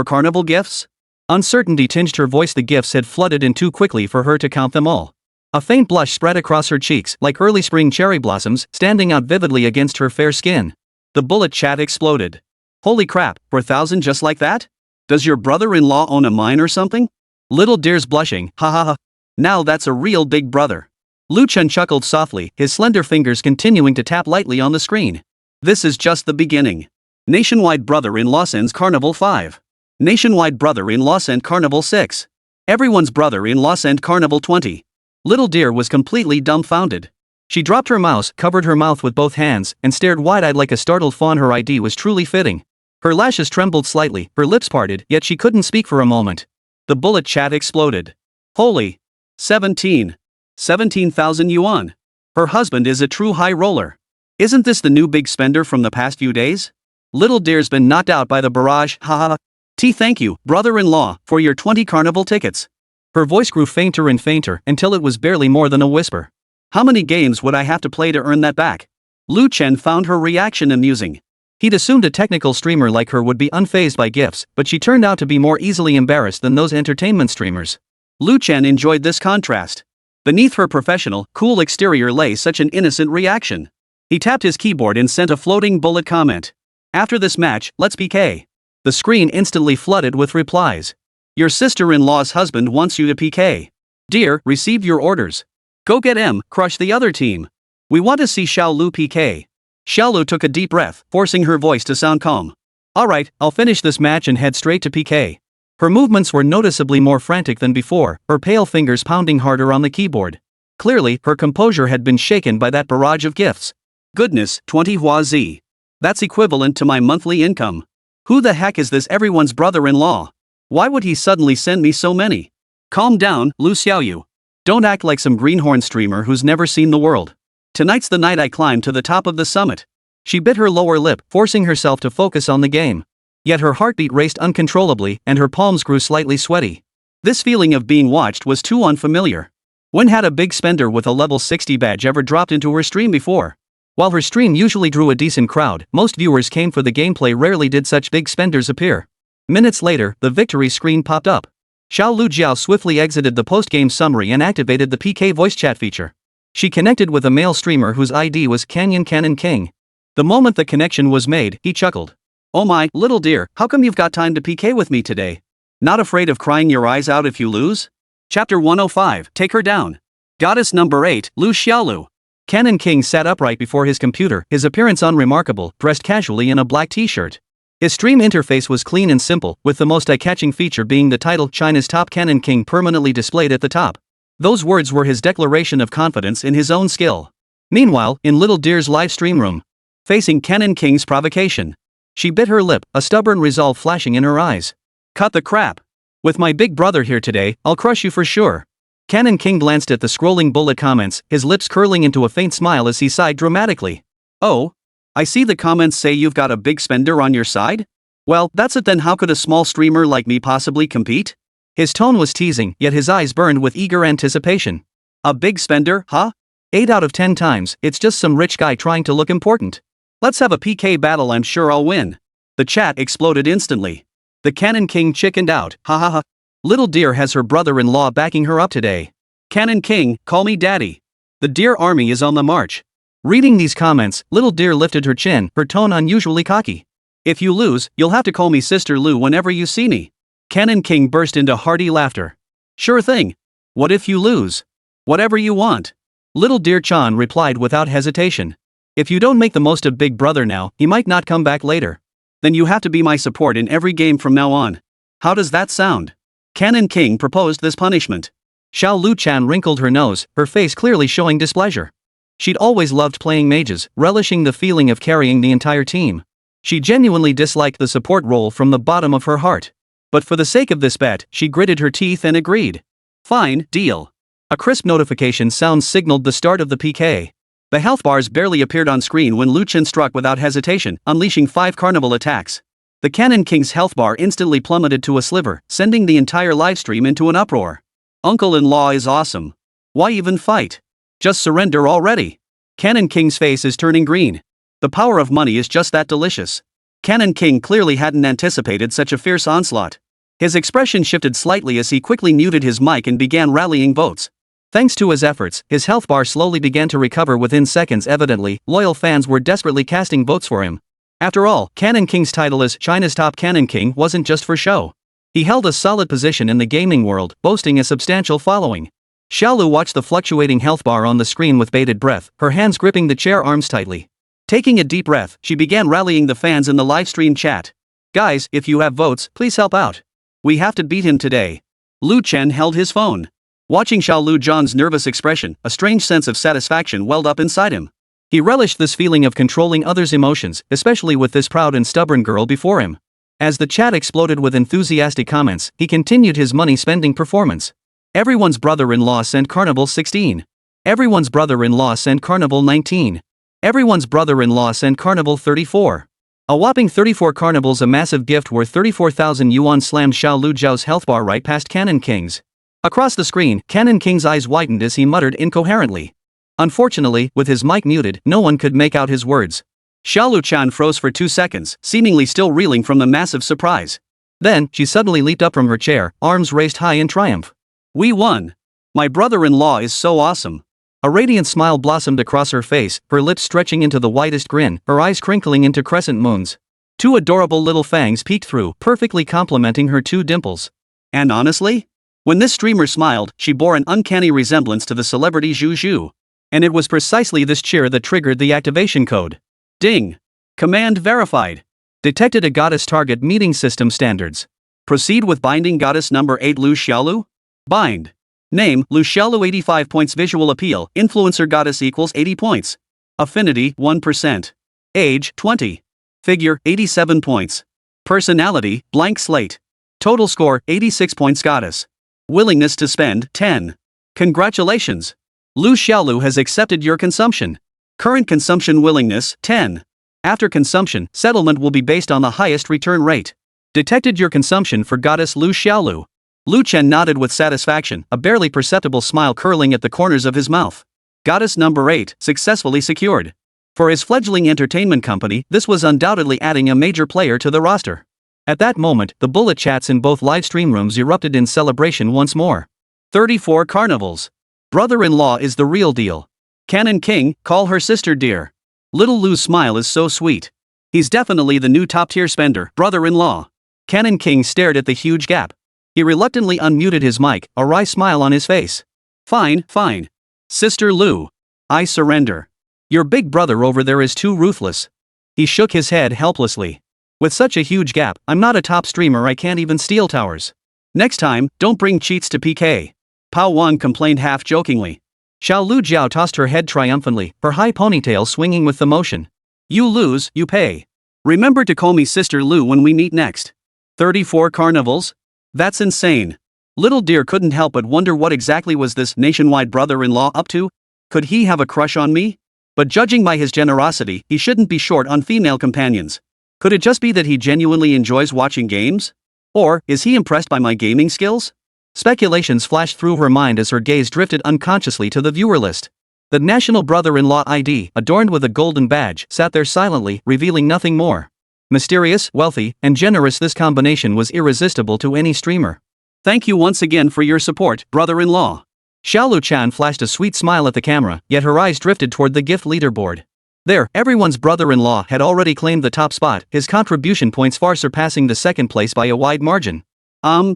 carnival gifts? Uncertainty tinged her voice. The gifts had flooded in too quickly for her to count them all. A faint blush spread across her cheeks, like early spring cherry blossoms, standing out vividly against her fair skin. The bullet chat exploded. Holy crap, 4,000 just like that? Does your brother-in-law own a mine or something? Little Deer's blushing, ha ha ha. Now that's a real big brother. Lu Chen chuckled softly, his slender fingers continuing to tap lightly on the screen. This is just the beginning. Nationwide brother-in-law sends Carnival 5. Nationwide brother-in-law sent Carnival 6. Everyone's brother-in-law sent Carnival 20. Little Deer was completely dumbfounded. She dropped her mouse, covered her mouth with both hands, and stared wide-eyed like a startled fawn. Her ID was truly fitting. Her lashes trembled slightly, her lips parted, yet she couldn't speak for a moment. The bullet chat exploded. Holy. 17,000 yuan. Her husband is a true high roller. Isn't this the new big spender from the past few days? Little Deer's been knocked out by the barrage, ha ha. Thank you, brother-in-law, for your 20 carnival tickets. Her voice grew fainter and fainter until it was barely more than a whisper. How many games would I have to play to earn that back? Lu Chen found her reaction amusing. He'd assumed a technical streamer like her would be unfazed by gifts, but she turned out to be more easily embarrassed than those entertainment streamers. Lu Chen enjoyed this contrast. Beneath her professional, cool exterior lay such an innocent reaction. He tapped his keyboard and sent a floating bullet comment. After this match, let's PK. The screen instantly flooded with replies. Your sister-in-law's husband wants you to PK. Dear, received your orders. Go get M, crush the other team. We want to see Xiaolu PK. Xiaolu took a deep breath, forcing her voice to sound calm. Alright, I'll finish this match and head straight to PK. Her movements were noticeably more frantic than before, her pale fingers pounding harder on the keyboard. Clearly, her composure had been shaken by that barrage of gifts. Goodness, 20 Hua Z. That's equivalent to my monthly income. Who the heck is this everyone's brother-in-law? Why would he suddenly send me so many? Calm down, Lu Xiaoyu. Don't act like some greenhorn streamer who's never seen the world. Tonight's the night I climb to the top of the summit. She bit her lower lip, forcing herself to focus on the game. Yet her heartbeat raced uncontrollably and her palms grew slightly sweaty. This feeling of being watched was too unfamiliar. When had a big spender with a level 60 badge ever dropped into her stream before? While her stream usually drew a decent crowd, most viewers came for the gameplay. Rarely did such big spenders appear. Minutes later, the victory screen popped up. Xiao Lujiao swiftly exited the post-game summary and activated the PK voice chat feature. She connected with a male streamer whose ID was Canyon King. The moment the connection was made, he chuckled. Oh my, little dear, how come you've got time to PK with me today? Not afraid of crying your eyes out if you lose? Chapter 105, Take Her Down. Goddess number 8, Lu Xiaolu. Cannon King sat upright before his computer, his appearance unremarkable, dressed casually in a black t-shirt. His stream interface was clean and simple, with the most eye-catching feature being the title China's Top Cannon King permanently displayed at the top. Those words were his declaration of confidence in his own skill. Meanwhile, in Little Dear's live stream room, facing Cannon King's provocation, she bit her lip, a stubborn resolve flashing in her eyes. Cut the crap. With my big brother here today, I'll crush you for sure. Cannon King glanced at the scrolling bullet comments, his lips curling into a faint smile as he sighed dramatically. Oh? I see the comments say you've got a big spender on your side? Well, that's it then. How could a small streamer like me possibly compete? His tone was teasing, yet his eyes burned with eager anticipation. A big spender, huh? 8 out of 10 times, it's just some rich guy trying to look important. Let's have a PK battle, I'm sure I'll win. The chat exploded instantly. The Cannon King chickened out, ha ha ha. Little Dear has her brother-in-law backing her up today. Cannon King, call me daddy. The Dear army is on the march. Reading these comments, Little Dear lifted her chin, her tone unusually cocky. If you lose, you'll have to call me Sister Lu whenever you see me. Cannon King burst into hearty laughter. Sure thing. What if you lose? Whatever you want. Little Dear Chan replied without hesitation. If you don't make the most of Big Brother now, he might not come back later. Then you have to be my support in every game from now on. How does that sound? Cannon King proposed this punishment. Xiao Lu Chan wrinkled her nose, her face clearly showing displeasure. She'd always loved playing mages, relishing the feeling of carrying the entire team. She genuinely disliked the support role from the bottom of her heart. But for the sake of this bet, she gritted her teeth and agreed. Fine, deal. A crisp notification sound signaled the start of the PK. The health bars barely appeared on screen when Lu Chen struck without hesitation, unleashing 5 carnival attacks. The Cannon King's health bar instantly plummeted to a sliver, sending the entire livestream into an uproar. Uncle-in-law is awesome. Why even fight? Just surrender already. Cannon King's face is turning green. The power of money is just that delicious. Cannon King clearly hadn't anticipated such a fierce onslaught. His expression shifted slightly as he quickly muted his mic and began rallying votes. Thanks to his efforts, his health bar slowly began to recover within seconds. Evidently, loyal fans were desperately casting votes for him. After all, Cannon King's title as China's Top Cannon King wasn't just for show. He held a solid position in the gaming world, boasting a substantial following. Xiaolu watched the fluctuating health bar on the screen with bated breath, her hands gripping the chair arms tightly. Taking a deep breath, she began rallying the fans in the livestream chat. Guys, if you have votes, please help out. We have to beat him today. Lu Chen held his phone. Watching Xiao Lu Zhang's nervous expression, a strange sense of satisfaction welled up inside him. He relished this feeling of controlling others' emotions, especially with this proud and stubborn girl before him. As the chat exploded with enthusiastic comments, he continued his money-spending performance. Everyone's brother-in-law sent Carnival 16. Everyone's brother-in-law sent Carnival 19. Everyone's brother-in-law sent Carnival 34. A whopping 34 carnivals, a massive gift worth 34,000 yuan slammed Xiao Lu Zhao's health bar right past Cannon King's. Across the screen, Cannon King's eyes widened as he muttered incoherently. Unfortunately, with his mic muted, no one could make out his words. Xiaolu Chan froze for 2 seconds, seemingly still reeling from the massive surprise. Then, she suddenly leaped up from her chair, arms raised high in triumph. We won! My brother-in-law is so awesome! A radiant smile blossomed across her face, her lips stretching into the widest grin, her eyes crinkling into crescent moons. 2 adorable little fangs peeked through, perfectly complementing her 2 dimples. And honestly? When this streamer smiled, she bore an uncanny resemblance to the celebrity Zhu Zhu. And it was precisely this cheer that triggered the activation code. Ding! Command verified. Detected a goddess target meeting system standards. Proceed with binding goddess number 8 Lu Xiaolu? Bind. Name, Lu Xiaolu 85 points. Visual appeal, influencer goddess equals 80 points. Affinity, 1%. Age, 20. Figure, 87 points. Personality, blank slate. Total score, 86 points. Goddess. Willingness to spend, 10. Congratulations. Lu Xiaolu has accepted your consumption. Current consumption willingness, 10. After consumption, settlement will be based on the highest return rate. Detected your consumption for goddess Lu Xiaolu. Lu Chen nodded with satisfaction, a barely perceptible smile curling at the corners of his mouth. Goddess number 8, successfully secured. For his fledgling entertainment company, this was undoubtedly adding a major player to the roster. At that moment, the bullet chats in both livestream rooms erupted in celebration once more. 34 carnivals. Brother-in-law is the real deal. Canon King, call her sister dear. Little Lu's smile is so sweet. He's definitely the new top-tier spender, brother-in-law. Canon King stared at the huge gap. He reluctantly unmuted his mic, a wry smile on his face. Fine, fine. Sister Lu. I surrender. Your big brother over there is too ruthless. He shook his head helplessly. With such a huge gap, I'm not a top streamer. I can't even steal towers. Next time, don't bring cheats to PK. Pao Wang complained half-jokingly. Xiao Lu Jiao tossed her head triumphantly, her high ponytail swinging with the motion. You lose, you pay. Remember to call me Sister Lu when we meet next. 34 carnivals? That's insane. Little Deer couldn't help but wonder what exactly was this nationwide brother-in-law up to? Could he have a crush on me? But judging by his generosity, he shouldn't be short on female companions. Could it just be that he genuinely enjoys watching games? Or, is he impressed by my gaming skills? Speculations flashed through her mind as her gaze drifted unconsciously to the viewer list. The national brother-in-law ID, adorned with a golden badge, sat there silently, revealing nothing more. Mysterious, wealthy, and generous, this combination was irresistible to any streamer. Thank you once again for your support, brother-in-law. Xiaolu Chan flashed a sweet smile at the camera, yet her eyes drifted toward the gift leaderboard. There, everyone's brother-in-law had already claimed the top spot, his contribution points far surpassing the second place by a wide margin.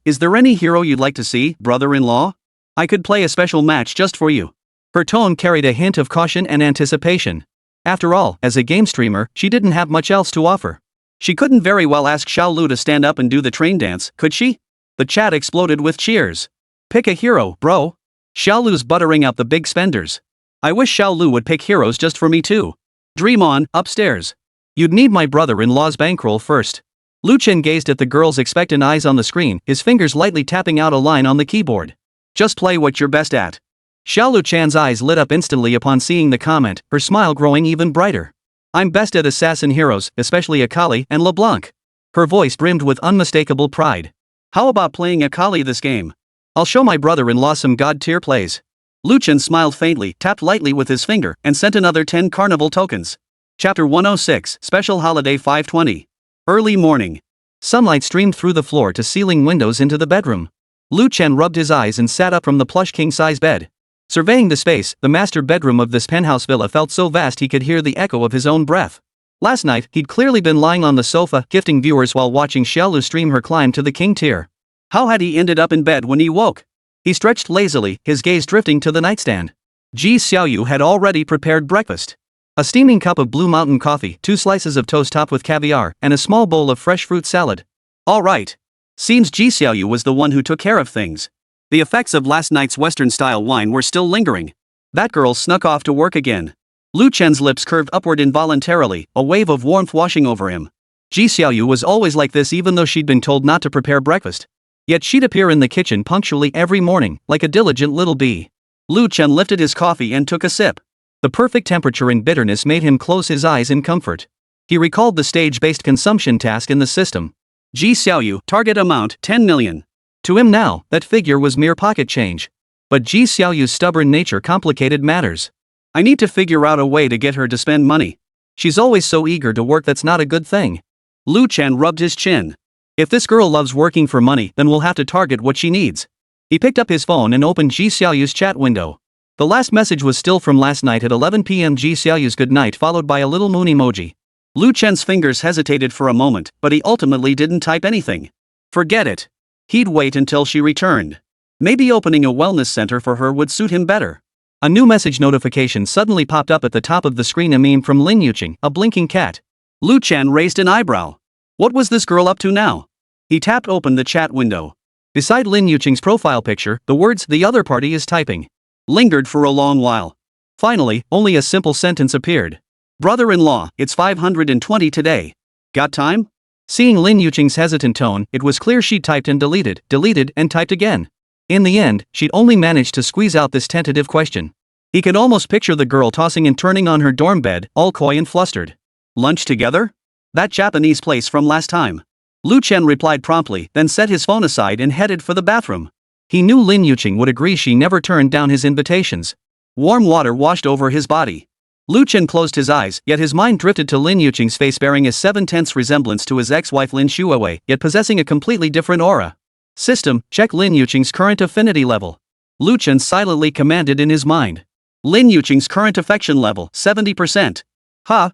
Is there any hero you'd like to see, brother-in-law? I could play a special match just for you. Her tone carried a hint of caution and anticipation. After all, as a game streamer, she didn't have much else to offer. She couldn't very well ask Xiao Lu to stand up and do the train dance, could she? The chat exploded with cheers. Pick a hero, bro. Xiao Lu's buttering out the big spenders. I wish Xiao Lu would pick heroes just for me too. Dream on, upstairs. You'd need my brother-in-law's bankroll first. Lu Chen gazed at the girl's expectant eyes on the screen, his fingers lightly tapping out a line on the keyboard. Just play what you're best at. Xiao Lu Chan's eyes lit up instantly upon seeing the comment, her smile growing even brighter. I'm best at assassin heroes, especially Akali and LeBlanc. Her voice brimmed with unmistakable pride. How about playing Akali this game? I'll show my brother-in-law some god-tier plays. Lu Chen smiled faintly, tapped lightly with his finger, and sent another 10 carnival tokens. Chapter 106, Special Holiday 520. Early morning. Sunlight streamed through the floor-to-ceiling windows into the bedroom. Lu Chen rubbed his eyes and sat up from the plush king-size bed. Surveying the space, the master bedroom of this penthouse villa felt so vast he could hear the echo of his own breath. Last night, he'd clearly been lying on the sofa, gifting viewers while watching Xiaolu stream her climb to the king tier. How had he ended up in bed when he woke? He stretched lazily, his gaze drifting to the nightstand. Ji Xiaoyu had already prepared breakfast. A steaming cup of Blue Mountain coffee, 2 slices of toast topped with caviar, and a small bowl of fresh fruit salad. All right. Seems Ji Xiaoyu was the one who took care of things. The effects of last night's Western-style wine were still lingering. That girl snuck off to work again. Lu Chen's lips curved upward involuntarily, a wave of warmth washing over him. Ji Xiaoyu was always like this even though she'd been told not to prepare breakfast. Yet she'd appear in the kitchen punctually every morning, like a diligent little bee. Lu Chen lifted his coffee and took a sip. The perfect temperature and bitterness made him close his eyes in comfort. He recalled the stage-based consumption task in the system. Ji Xiaoyu, target amount 10 million. To him now, that figure was mere pocket change. But Ji Xiaoyu's stubborn nature complicated matters. I need to figure out a way to get her to spend money. She's always so eager to work. That's not a good thing. Lu Chen rubbed his chin. If this girl loves working for money, then we'll have to target what she needs. He picked up his phone and opened Ji Xiaoyu's chat window. The last message was still from last night at 11 p.m. Ji Xiaoyu's good night followed by a little moon emoji. Lu Chen's fingers hesitated for a moment, but he ultimately didn't type anything. Forget it. He'd wait until she returned. Maybe opening a wellness center for her would suit him better. A new message notification suddenly popped up at the top of the screen, a meme from Lin Yuqing, a blinking cat. Lu Chen raised an eyebrow. What was this girl up to now? He tapped open the chat window. Beside Lin Yuqing's profile picture, the words "the other party is typing" lingered for a long while. Finally, only a simple sentence appeared. Brother-in-law, it's 520 today. Got time? Seeing Lin Yuqing's hesitant tone, it was clear she'd typed and deleted, and typed again. In the end, she'd only managed to squeeze out this tentative question. He could almost picture the girl tossing and turning on her dorm bed, all coy and flustered. Lunch together? That Japanese place from last time. Lu Chen replied promptly, then set his phone aside and headed for the bathroom. He knew Lin Yuqing would agree she never turned down his invitations. Warm water washed over his body. Lu Chen closed his eyes, yet his mind drifted to Lin Yuqing's face, bearing a 7/10 resemblance to his ex-wife Lin Xiaoyu, yet possessing a completely different aura. System, check Lin Yuqing's current affinity level. Lu Chen silently commanded in his mind. Lin Yuqing's current affection level, 70%.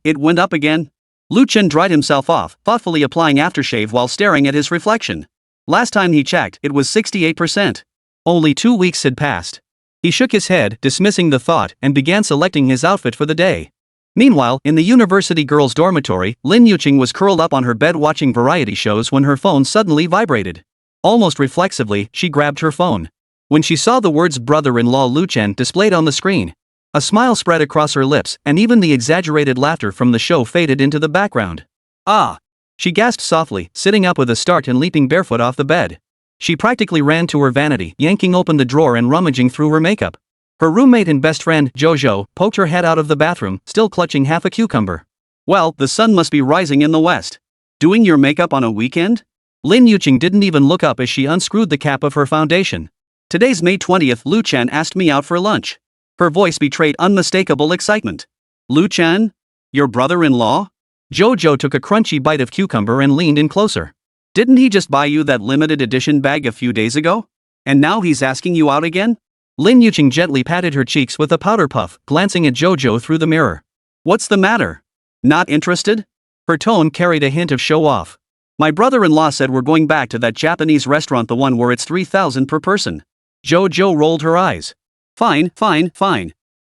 It went up again? Lu Chen dried himself off, thoughtfully applying aftershave while staring at his reflection. Last time he checked, it was 68%. Only 2 weeks had passed. He shook his head, dismissing the thought, and began selecting his outfit for the day. Meanwhile, in the university girls' dormitory, Lin Yuqing was curled up on her bed watching variety shows when her phone suddenly vibrated. Almost reflexively, she grabbed her phone. When she saw the words "brother-in-law Lu Chen" displayed on the screen, a smile spread across her lips, and even the exaggerated laughter from the show faded into the background. Ah! She gasped softly, sitting up with a start and leaping barefoot off the bed. She practically ran to her vanity, yanking open the drawer and rummaging through her makeup. Her roommate and best friend, Jojo, poked her head out of the bathroom, still clutching half a cucumber. Well, the sun must be rising in the west. Doing your makeup on a weekend? Lin Yuqing didn't even look up as she unscrewed the cap of her foundation. Today's May 20th. Lu Chen asked me out for lunch. Her voice betrayed unmistakable excitement. Lu Chen? Your brother-in-law? Jojo took a crunchy bite of cucumber and leaned in closer. Didn't he just buy you that limited edition bag a few days ago? And now he's asking you out again? Lin Yuqing gently patted her cheeks with a powder puff, glancing at Jojo through the mirror. What's the matter? Not interested? Her tone carried a hint of show-off. My brother-in-law said we're going back to that Japanese restaurant, the one where it's 3,000 per person. Jojo rolled her eyes. Fine.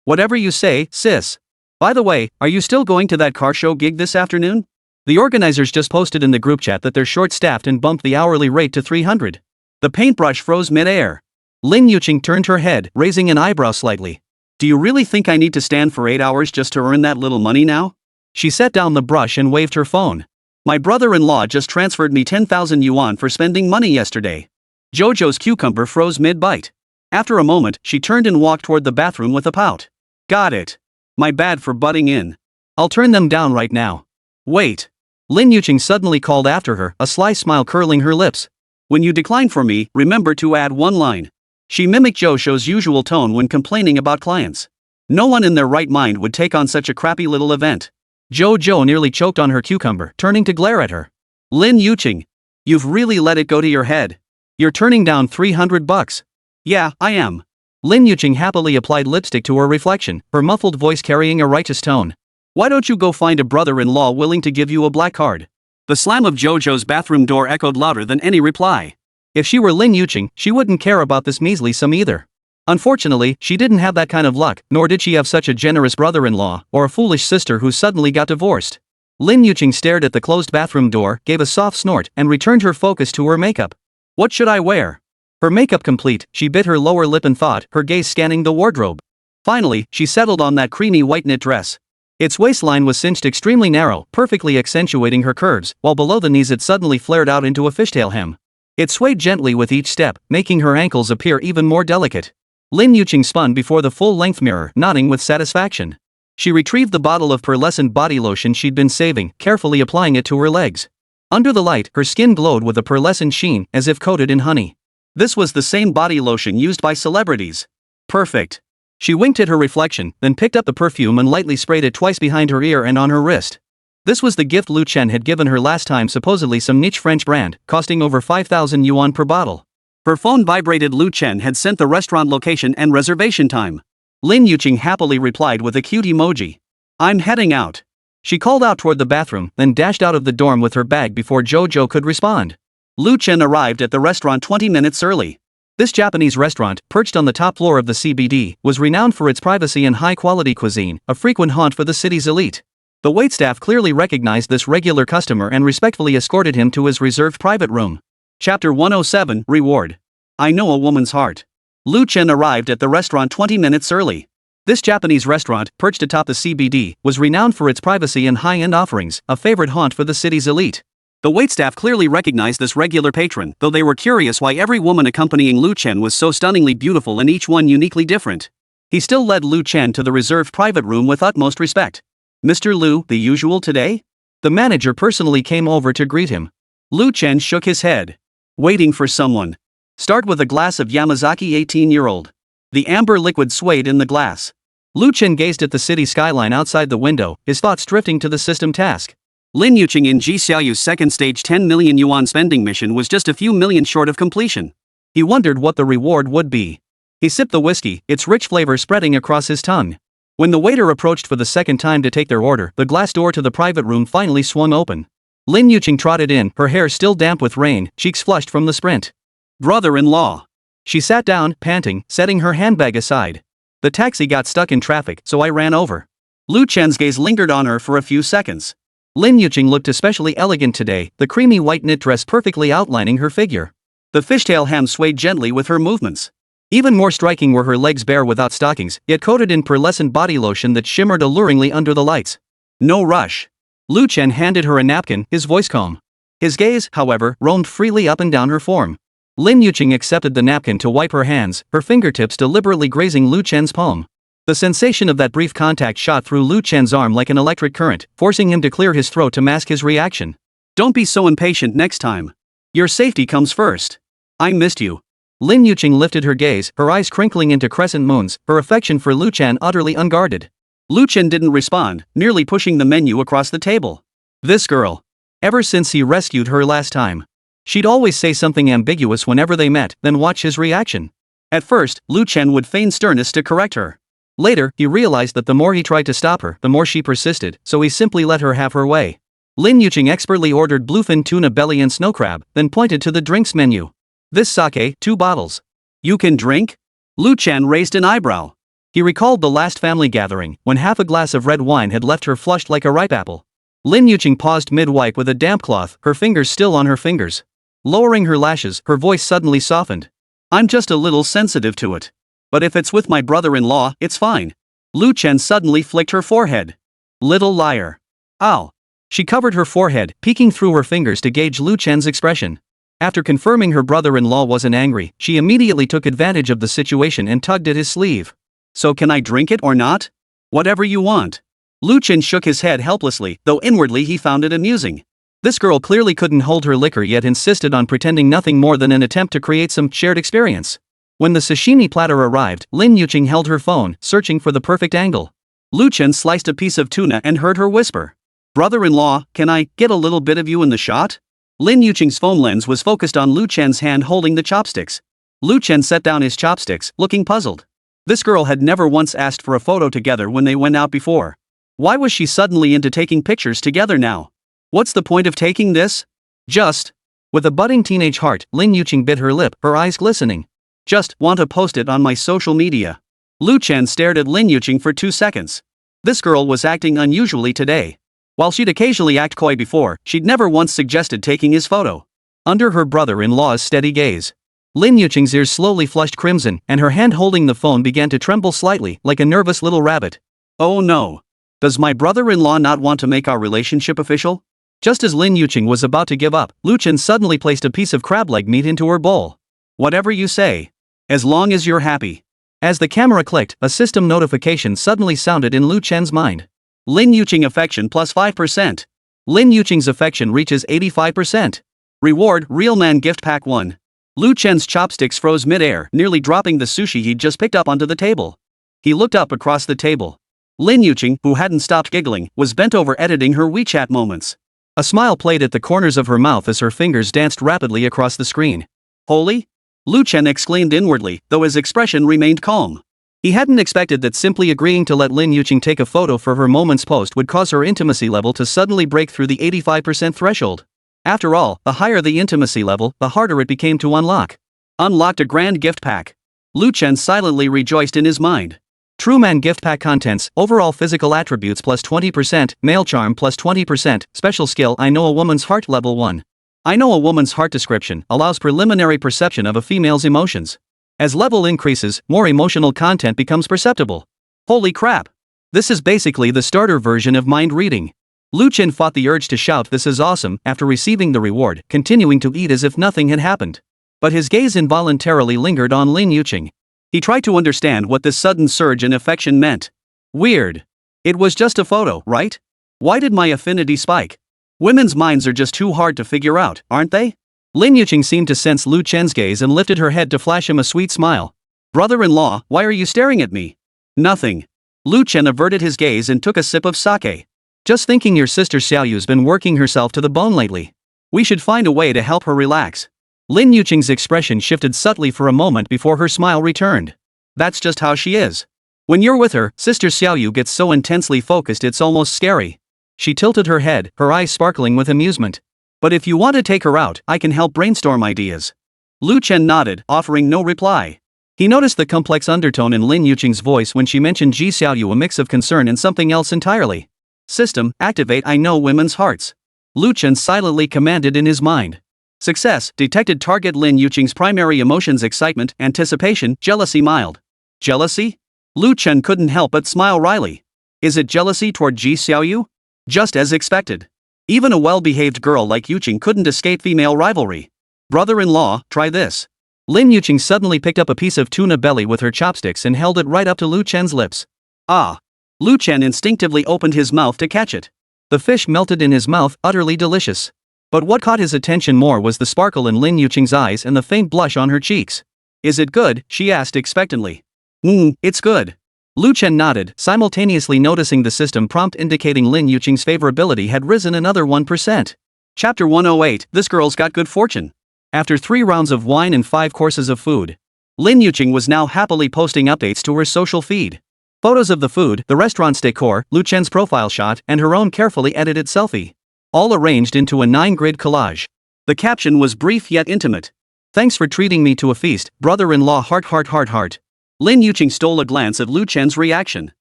Whatever you say, sis. By the way, are you still going to that car show gig this afternoon? The organizers just posted in the group chat that they're short-staffed and bumped the hourly rate to 300. The paintbrush froze mid-air. Lin Yuqing turned her head, raising an eyebrow slightly. Do you really think I need to stand for 8 hours just to earn that little money now? She set down the brush and waved her phone. My brother-in-law just transferred me 10,000 yuan for spending money yesterday. Jojo's cucumber froze mid-bite. After a moment, she turned and walked toward the bathroom with a pout. Got it. My bad for butting in. I'll turn them down right now. Wait. Lin Yuqing suddenly called after her, a sly smile curling her lips. When you decline for me, remember to add one line. She mimicked Jojo's usual tone when complaining about clients. No one in their right mind would take on such a crappy little event. Jojo nearly choked on her cucumber, turning to glare at her. Lin Yuqing. You've really let it go to your head. You're turning down $300. Yeah, I am. Lin Yuqing happily applied lipstick to her reflection, her muffled voice carrying a righteous tone. Why don't you go find a brother-in-law willing to give you a black card? The slam of Jojo's bathroom door echoed louder than any reply. If she were Lin Yuqing, she wouldn't care about this measly sum either. Unfortunately, she didn't have that kind of luck, nor did she have such a generous brother-in-law, or a foolish sister who suddenly got divorced. Lin Yuqing stared at the closed bathroom door, gave a soft snort, and returned her focus to her makeup. What should I wear? Her makeup complete, she bit her lower lip and thought, her gaze scanning the wardrobe. Finally, she settled on that creamy white knit dress. Its waistline was cinched extremely narrow, perfectly accentuating her curves, while below the knees it suddenly flared out into a fishtail hem. It swayed gently with each step, making her ankles appear even more delicate. Lin Yuqing spun before the full-length mirror, nodding with satisfaction. She retrieved the bottle of pearlescent body lotion she'd been saving, carefully applying it to her legs. Under the light, her skin glowed with a pearlescent sheen, as if coated in honey. This was the same body lotion used by celebrities. Perfect. She winked at her reflection, then picked up the perfume and lightly sprayed it twice behind her ear and on her wrist. This was the gift Lu Chen had given her last time, supposedly some niche French brand, costing over 5,000 yuan per bottle. Her phone vibrated. Lu Chen had sent the restaurant location and reservation time. Lin Yuqing happily replied with a cute emoji. I'm heading out. She called out toward the bathroom, then dashed out of the dorm with her bag before Jojo could respond. Lu Chen arrived at the restaurant 20 minutes early. This Japanese restaurant, perched on the top floor of the CBD, was renowned for its privacy and high-quality cuisine, a frequent haunt for the city's elite. The waitstaff clearly recognized this regular customer and respectfully escorted him to his reserved private room. Chapter 107, Reward. I know a woman's heart. Lu Chen arrived at the restaurant 20 minutes early. This Japanese restaurant, perched atop the CBD, was renowned for its privacy and high-end offerings, a favorite haunt for the city's elite. The waitstaff clearly recognized this regular patron, though they were curious why every woman accompanying Lu Chen was so stunningly beautiful and each one uniquely different. He still led Lu Chen to the reserved private room with utmost respect. Mr. Lu, the usual today? The manager personally came over to greet him. Lu Chen shook his head. Waiting for someone. Start with a glass of Yamazaki 18-year-old. The amber liquid swayed in the glass. Lu Chen gazed at the city skyline outside the window, his thoughts drifting to the system task. Lin Yuqing in Ji Xiaoyu's second stage 10 million yuan spending mission was just a few million short of completion. He wondered what the reward would be. He sipped the whiskey, its rich flavor spreading across his tongue. When the waiter approached for the second time to take their order, the glass door to the private room finally swung open. Lin Yuqing trotted in, her hair still damp with rain, cheeks flushed from the sprint. Brother-in-law. She sat down, panting, setting her handbag aside. The taxi got stuck in traffic, so I ran over. Lu Chen's gaze lingered on her for a few seconds. Lin Yuqing looked especially elegant today, the creamy white knit dress perfectly outlining her figure. The fishtail hem swayed gently with her movements. Even more striking were her legs bare without stockings, yet coated in pearlescent body lotion that shimmered alluringly under the lights. No rush. Lu Chen handed her a napkin, his voice calm. His gaze, however, roamed freely up and down her form. Lin Yuqing accepted the napkin to wipe her hands, her fingertips deliberately grazing Lu Chen's palm. The sensation of that brief contact shot through Lu Chen's arm like an electric current, forcing him to clear his throat to mask his reaction. Don't be so impatient next time. Your safety comes first. I missed you. Lin Yuqing lifted her gaze, her eyes crinkling into crescent moons, her affection for Lu Chen utterly unguarded. Lu Chen didn't respond, merely pushing the menu across the table. This girl. Ever since he rescued her last time. She'd always say something ambiguous whenever they met, then watch his reaction. At first, Lu Chen would feign sternness to correct her. Later, he realized that the more he tried to stop her, the more she persisted, so he simply let her have her way. Lin Yuqing expertly ordered bluefin tuna belly and snow crab, then pointed to the drinks menu. This sake, 2 bottles. You can drink? Lu Chen raised an eyebrow. He recalled the last family gathering, when half a glass of red wine had left her flushed like a ripe apple. Lin Yuqing paused mid-wipe with a damp cloth, her fingers still on her fingers. Lowering her lashes, her voice suddenly softened. I'm just a little sensitive to it. But if it's with my brother-in-law, it's fine. Lu Chen suddenly flicked her forehead. Little liar. Ow. She covered her forehead, peeking through her fingers to gauge Lu Chen's expression. After confirming her brother-in-law wasn't angry, she immediately took advantage of the situation and tugged at his sleeve. So can I drink it or not? Whatever you want. Lu Chen shook his head helplessly, though inwardly he found it amusing. This girl clearly couldn't hold her liquor yet insisted on pretending nothing more than an attempt to create some shared experience. When the sashimi platter arrived, Lin Yuqing held her phone, searching for the perfect angle. Lu Chen sliced a piece of tuna and heard her whisper. Brother-in-law, can I get a little bit of you in the shot? Lin Yuqing's phone lens was focused on Lu Chen's hand holding the chopsticks. Lu Chen set down his chopsticks, looking puzzled. This girl had never once asked for a photo together when they went out before. Why was she suddenly into taking pictures together now? What's the point of taking this? Just. With a budding teenage heart, Lin Yuqing bit her lip, her eyes glistening. Just want to post it on my social media. Lu Chen stared at Lin Yuqing for 2 seconds. This girl was acting unusually today. While she'd occasionally act coy before, she'd never once suggested taking his photo. Under her brother-in-law's steady gaze, Lin Yuqing's ears slowly flushed crimson, and her hand holding the phone began to tremble slightly, like a nervous little rabbit. Oh no. Does my brother-in-law not want to make our relationship official? Just as Lin Yuqing was about to give up, Lu Chen suddenly placed a piece of crab leg meat into her bowl. Whatever you say. As long as you're happy. As the camera clicked, a system notification suddenly sounded in Lu Chen's mind. Lin Yuqing affection plus 5%. Lin Yuqing's affection reaches 85%. Reward, Real Man Gift Pack 1. Lu Chen's chopsticks froze mid-air, nearly dropping the sushi he'd just picked up onto the table. He looked up across the table. Lin Yuqing, who hadn't stopped giggling, was bent over editing her WeChat moments. A smile played at the corners of her mouth as her fingers danced rapidly across the screen. Holy? Lu Chen exclaimed inwardly, though his expression remained calm. He hadn't expected that simply agreeing to let Lin Yuqing take a photo for her Moments post would cause her intimacy level to suddenly break through the 85% threshold. After all, the higher the intimacy level, the harder it became to unlock. Unlocked a grand gift pack. Lu Chen silently rejoiced in his mind. True Man gift pack contents, overall physical attributes plus 20%, male charm plus 20%, special skill I know a woman's heart level 1. I know a woman's heart description allows preliminary perception of a female's emotions. As level increases, more emotional content becomes perceptible. Holy crap! This is basically the starter version of mind reading. Lu Chen fought the urge to shout this is awesome after receiving the reward, continuing to eat as if nothing had happened. But his gaze involuntarily lingered on Lin Yuqing. He tried to understand what this sudden surge in affection meant. Weird. It was just a photo, right? Why did my affinity spike? Women's minds are just too hard to figure out, aren't they? Lin Yuqing seemed to sense Lu Chen's gaze and lifted her head to flash him a sweet smile. Brother-in-law, why are you staring at me? Nothing. Lu Chen averted his gaze and took a sip of sake. Just thinking your sister Xiaoyu's been working herself to the bone lately. We should find a way to help her relax. Lin Yuqing's expression shifted subtly for a moment before her smile returned. That's just how she is. When you're with her, Sister Xiaoyu gets so intensely focused it's almost scary. She tilted her head, her eyes sparkling with amusement. But if you want to take her out, I can help brainstorm ideas. Lu Chen nodded, offering no reply. He noticed the complex undertone in Lin Yuqing's voice when she mentioned Ji Xiaoyu, a mix of concern and something else entirely. System, activate I know women's hearts. Lu Chen silently commanded in his mind. Success, detected target Lin Yuqing's primary emotions excitement, anticipation, jealousy mild. Jealousy? Lu Chen couldn't help but smile wryly. Is it jealousy toward Ji Xiaoyu? Just as expected. Even a well-behaved girl like Yuqing couldn't escape female rivalry. Brother-in-law, try this. Lin Yuqing suddenly picked up a piece of tuna belly with her chopsticks and held it right up to Lu Chen's lips. Ah! Lu Chen instinctively opened his mouth to catch it. The fish melted in his mouth, utterly delicious. But what caught his attention more was the sparkle in Lin Yuqing's eyes and the faint blush on her cheeks. Is it good? She asked expectantly. It's good. Lu Chen nodded, simultaneously noticing the system prompt indicating Lin Yuqing's favorability had risen another 1%. Chapter 108, This Girl's Got Good Fortune. After 3 rounds of wine and 5 courses of food, Lin Yuqing was now happily posting updates to her social feed. Photos of the food, the restaurant's decor, Lu Chen's profile shot, and her own carefully edited selfie. All arranged into a 9-grid collage. The caption was brief yet intimate. Thanks for treating me to a feast, brother-in-law heart. Lin Yuqing stole a glance at Lu Chen's reaction.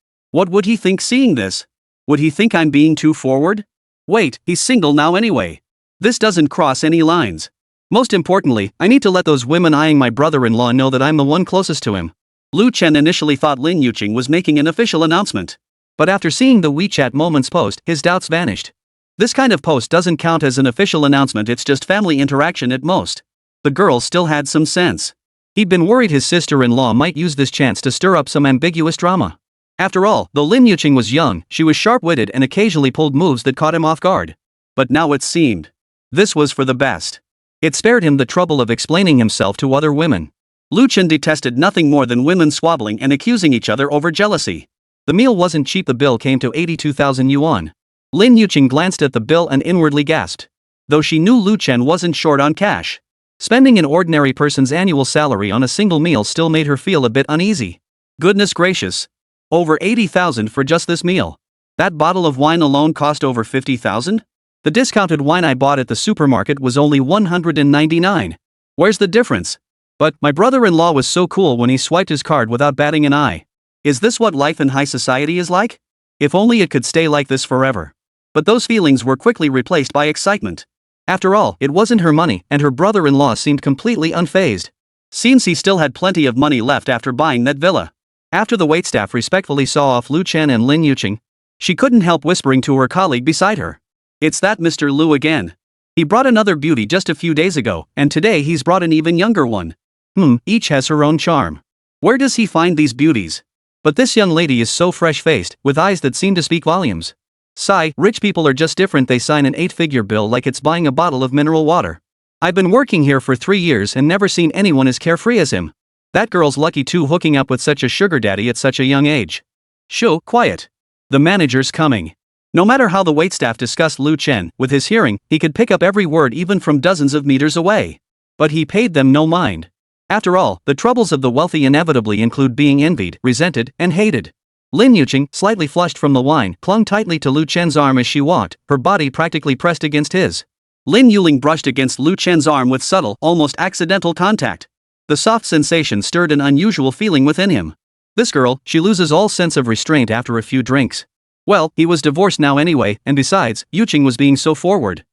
What would he think seeing this? Would he think I'm being too forward? Wait, he's single now anyway. This doesn't cross any lines. Most importantly, I need to let those women eyeing my brother-in-law know that I'm the one closest to him. Lu Chen initially thought Lin Yuqing was making an official announcement. But after seeing the WeChat Moments post, his doubts vanished. This kind of post doesn't count as an official announcement, it's just family interaction at most. The girl still had some sense. He'd been worried his sister-in-law might use this chance to stir up some ambiguous drama. After all, though Lin Yuqing was young, she was sharp-witted and occasionally pulled moves that caught him off guard. But now it seemed this was for the best. It spared him the trouble of explaining himself to other women. Lu Chen detested nothing more than women squabbling and accusing each other over jealousy. The meal wasn't cheap, the bill came to 82,000 yuan. Lin Yuqing glanced at the bill and inwardly gasped. Though she knew Lu Chen wasn't short on cash, spending an ordinary person's annual salary on a single meal still made her feel a bit uneasy. Goodness gracious. Over 80,000 for just this meal. That bottle of wine alone cost over 50,000? The discounted wine I bought at the supermarket was only 199. Where's the difference? But my brother-in-law was so cool when he swiped his card without batting an eye. Is this what life in high society is like? If only it could stay like this forever. But those feelings were quickly replaced by excitement. After all, it wasn't her money, and her brother-in-law seemed completely unfazed. Seems he still had plenty of money left after buying that villa. After the waitstaff respectfully saw off Lu Chen and Lin Yuqing, she couldn't help whispering to her colleague beside her. It's that Mr. Lu again. He brought another beauty just a few days ago, and today he's brought an even younger one. Each has her own charm. Where does he find these beauties? But this young lady is so fresh-faced, with eyes that seem to speak volumes. Sigh, rich people are just different, they sign an 8-figure bill like it's buying a bottle of mineral water. I've been working here for 3 years and never seen anyone as carefree as him. That girl's lucky too, hooking up with such a sugar daddy at such a young age. Shoo, quiet. The manager's coming. No matter how the waitstaff discussed Lu Chen, with his hearing, he could pick up every word even from dozens of meters away. But he paid them no mind. After all, the troubles of the wealthy inevitably include being envied, resented, and hated. Lin Yuqing, slightly flushed from the wine, clung tightly to Lu Chen's arm as she walked, her body practically pressed against his. Lin Yuqing brushed against Lu Chen's arm with subtle, almost accidental contact. The soft sensation stirred an unusual feeling within him. This girl, she loses all sense of restraint after a few drinks. Well, he was divorced now anyway, and besides, Yuqing was being so forward.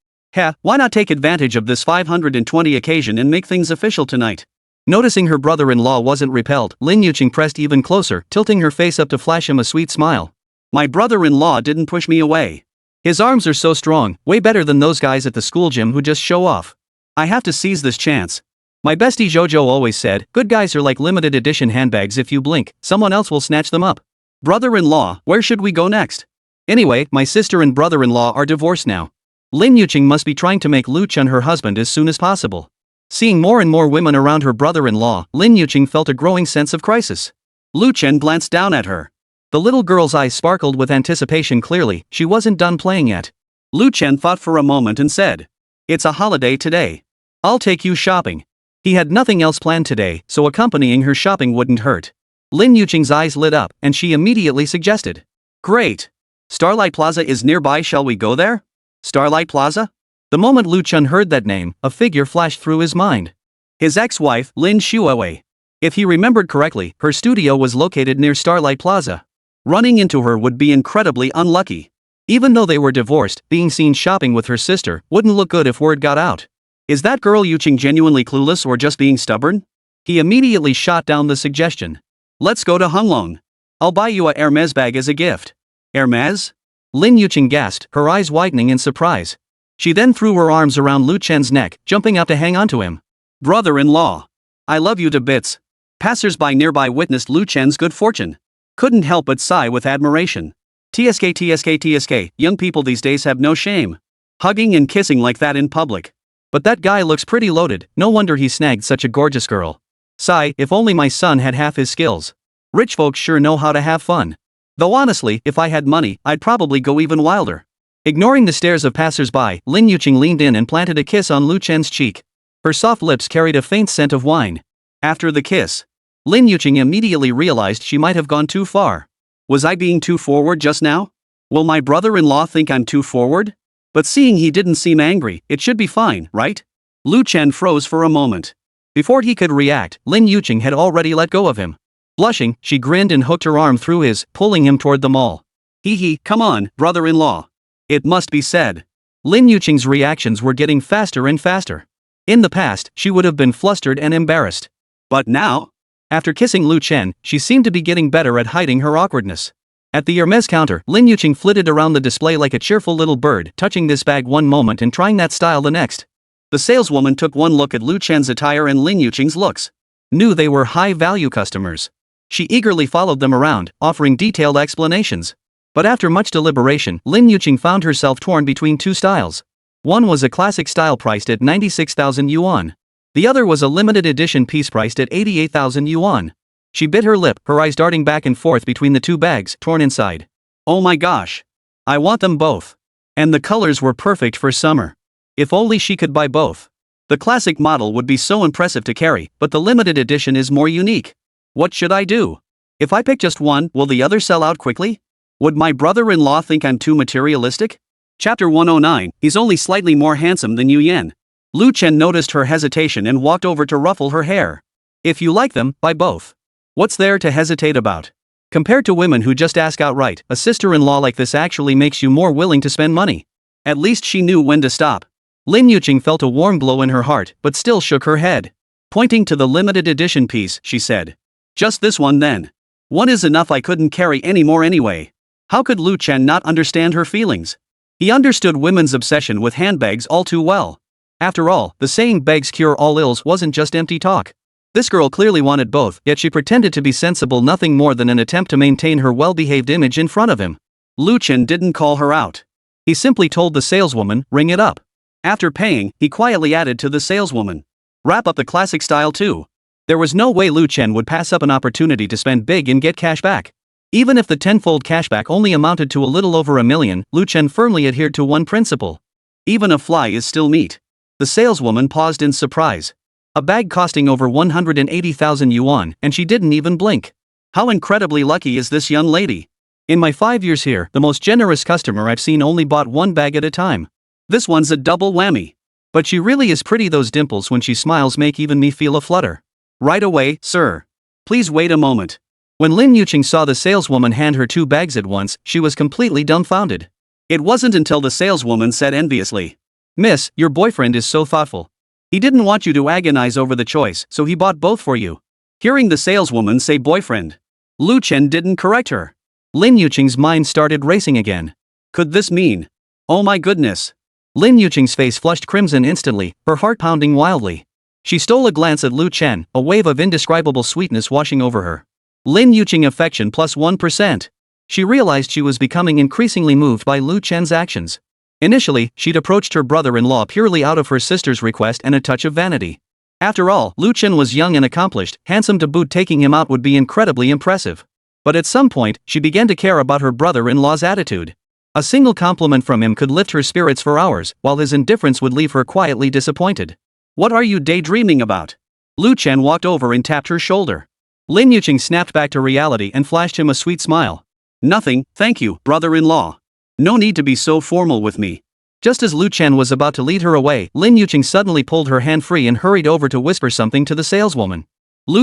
Why not take advantage of this 520 occasion and make things official tonight? Noticing her brother-in-law wasn't repelled, Lin Yuqing pressed even closer, tilting her face up to flash him a sweet smile. My brother-in-law didn't push me away. His arms are so strong, way better than those guys at the school gym who just show off. I have to seize this chance. My bestie Jojo always said, good guys are like limited edition handbags, if you blink, someone else will snatch them up. Brother-in-law, where should we go next? Anyway, my sister and brother-in-law are divorced now. Lin Yuqing must be trying to make Lu Chen her husband as soon as possible. Seeing more and more women around her brother-in-law, Lin Yuqing felt a growing sense of crisis. Lu Chen glanced down at her. The little girl's eyes sparkled with anticipation. Clearly, she wasn't done playing yet. Lu Chen thought for a moment and said, it's a holiday today. I'll take you shopping. He had nothing else planned today, so accompanying her shopping wouldn't hurt. Lin Yuqing's eyes lit up, and she immediately suggested. Great. Starlight Plaza is nearby, shall we go there? Starlight Plaza? The moment Lu Chen heard that name, a figure flashed through his mind. His ex-wife, Lin Yuqing. If he remembered correctly, her studio was located near Starlight Plaza. Running into her would be incredibly unlucky. Even though they were divorced, being seen shopping with her sister wouldn't look good if word got out. Is that girl Yuqing genuinely clueless or just being stubborn? He immediately shot down the suggestion. Let's go to Honglong. I'll buy you a Hermes bag as a gift. Hermes? Lin Yuqing gasped, her eyes widening in surprise. She then threw her arms around Lu Chen's neck, jumping up to hang onto him. Brother-in-law. I love you to bits. Passers-by nearby witnessed Lu Chen's good fortune. Couldn't help but sigh with admiration. TSK, young people these days have no shame. Hugging and kissing like that in public. But that guy looks pretty loaded, no wonder he snagged such a gorgeous girl. Sigh, if only my son had half his skills. Rich folks sure know how to have fun. Though honestly, if I had money, I'd probably go even wilder. Ignoring the stares of passers-by, Lin Yuqing leaned in and planted a kiss on Lu Chen's cheek. Her soft lips carried a faint scent of wine. After the kiss, Lin Yuqing immediately realized she might have gone too far. Was I being too forward just now? Will my brother-in-law think I'm too forward? But seeing he didn't seem angry, it should be fine, right? Lu Chen froze for a moment. Before he could react, Lin Yuqing had already let go of him. Blushing, she grinned and hooked her arm through his, pulling him toward the mall. Hee, come on, brother-in-law. It must be said. Lin Yuqing's reactions were getting faster and faster. In the past, she would have been flustered and embarrassed. But now? After kissing Lu Chen, she seemed to be getting better at hiding her awkwardness. At the Hermes counter, Lin Yuqing flitted around the display like a cheerful little bird, touching this bag one moment and trying that style the next. The saleswoman took one look at Lu Chen's attire and Lin Yuqing's looks. Knew they were high-value customers. She eagerly followed them around, offering detailed explanations. But after much deliberation, Lin Yuqing found herself torn between two styles. One was a classic style priced at 96,000 yuan. The other was a limited edition piece priced at 88,000 yuan. She bit her lip, her eyes darting back and forth between the two bags, torn inside. Oh my gosh. I want them both. And the colors were perfect for summer. If only she could buy both. The classic model would be so impressive to carry, but the limited edition is more unique. What should I do? If I pick just one, will the other sell out quickly? Would my brother-in-law think I'm too materialistic? Chapter 109, he's only slightly more handsome than Yu Yan. Lu Chen noticed her hesitation and walked over to ruffle her hair. If you like them, buy both. What's there to hesitate about? Compared to women who just ask outright, a sister-in-law like this actually makes you more willing to spend money. At least she knew when to stop. Lin Yuqing felt a warm glow in her heart, but still shook her head. Pointing to the limited edition piece, she said. Just this one then. One is enough, I couldn't carry any more anyway. How could Lu Chen not understand her feelings? He understood women's obsession with handbags all too well. After all, the saying bags cure all ills wasn't just empty talk. This girl clearly wanted both, yet she pretended to be sensible, nothing more than an attempt to maintain her well-behaved image in front of him. Lu Chen didn't call her out. He simply told the saleswoman, ring it up. After paying, he quietly added to the saleswoman. Wrap up the classic style too. There was no way Lu Chen would pass up an opportunity to spend big and get cash back. Even if the tenfold cashback only amounted to a little over $1 million, Lu Chen firmly adhered to one principle. Even a fly is still meat. The saleswoman paused in surprise. A bag costing over 180,000 yuan, and she didn't even blink. How incredibly lucky is this young lady? In my 5 years here, the most generous customer I've seen only bought one bag at a time. This one's a double whammy. But she really is pretty. Those dimples when she smiles make even me feel a flutter. Right away, sir. Please wait a moment. When Lin Yuqing saw the saleswoman hand her 2 bags at once, she was completely dumbfounded. It wasn't until the saleswoman said enviously, "Miss, your boyfriend is so thoughtful. he didn't want you to agonize over the choice, so he bought both for you." Hearing the saleswoman say boyfriend, Chen didn't correct her. Lin Yuqing's mind started racing again. Could this mean? Oh my goodness. Lin Yuqing's face flushed crimson instantly, her heart pounding wildly. She stole a glance at Chen, a wave of indescribable sweetness washing over her. Lin Yuqing affection plus 1%. She realized she was becoming increasingly moved by Chen's actions. Initially, she'd approached her brother-in-law purely out of her sister's request and a touch of vanity. After all, Chen was young and accomplished, handsome to boot. Taking him out would be incredibly impressive. But at some point, she began to care about her brother-in-law's attitude. A single compliment from him could lift her spirits for hours, while his indifference would leave her quietly disappointed. What are you daydreaming about? Chen walked over and tapped her shoulder. Lin Yuqing snapped back to reality and flashed him a sweet smile. Nothing, thank you, brother-in-law. No need to be so formal with me. Just as Chen was about to lead her away, Lin Yuqing suddenly pulled her hand free and hurried over to whisper something to the saleswoman.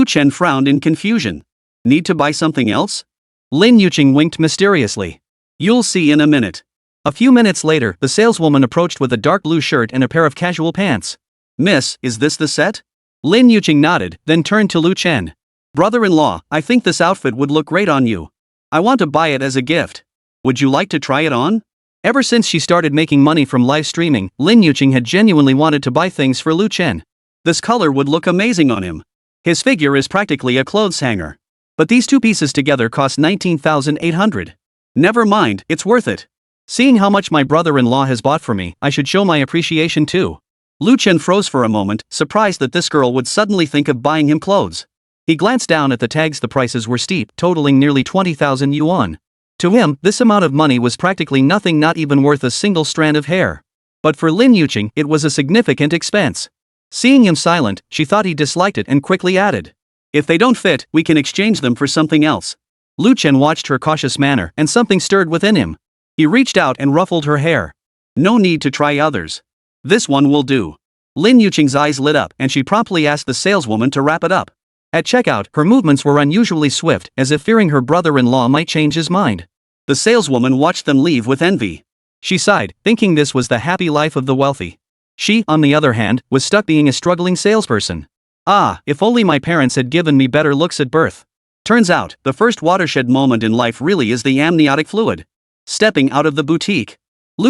Chen frowned in confusion. Need to buy something else? Lin Yuqing winked mysteriously. You'll see in a minute. A few minutes later, the saleswoman approached with a dark blue shirt and a pair of casual pants. Miss, is this the set? Lin Yuqing nodded, then turned to Chen. Brother-in-law, I think this outfit would look great on you. I want to buy it as a gift. Would you like to try it on? Ever since she started making money from live streaming, Lin Yuqing had genuinely wanted to buy things for Chen. This color would look amazing on him. His figure is practically a clothes hanger. But these 2 pieces together cost 19,800. Never mind, it's worth it. Seeing how much my brother-in-law has bought for me, I should show my appreciation too. Chen froze for a moment, surprised that this girl would suddenly think of buying him clothes. He glanced down at the tags. The prices were steep, totaling nearly 20,000 yuan. To him, this amount of money was practically nothing, not even worth a single strand of hair. But for Lin Yuqing, it was a significant expense. Seeing him silent, she thought he disliked it and quickly added, "If they don't fit, we can exchange them for something else." Chen watched her cautious manner, and something stirred within him. He reached out and ruffled her hair. No need to try others. This one will do. Lin Yuqing's eyes lit up, and she promptly asked the saleswoman to wrap it up. At checkout, her movements were unusually swift, as if fearing her brother-in-law might change his mind. The saleswoman watched them leave with envy. She sighed, thinking this was the happy life of the wealthy. She, on the other hand, was stuck being a struggling salesperson. Ah, if only my parents had given me better looks at birth. Turns out, the first watershed moment in life really is the amniotic fluid. Stepping out of the boutique,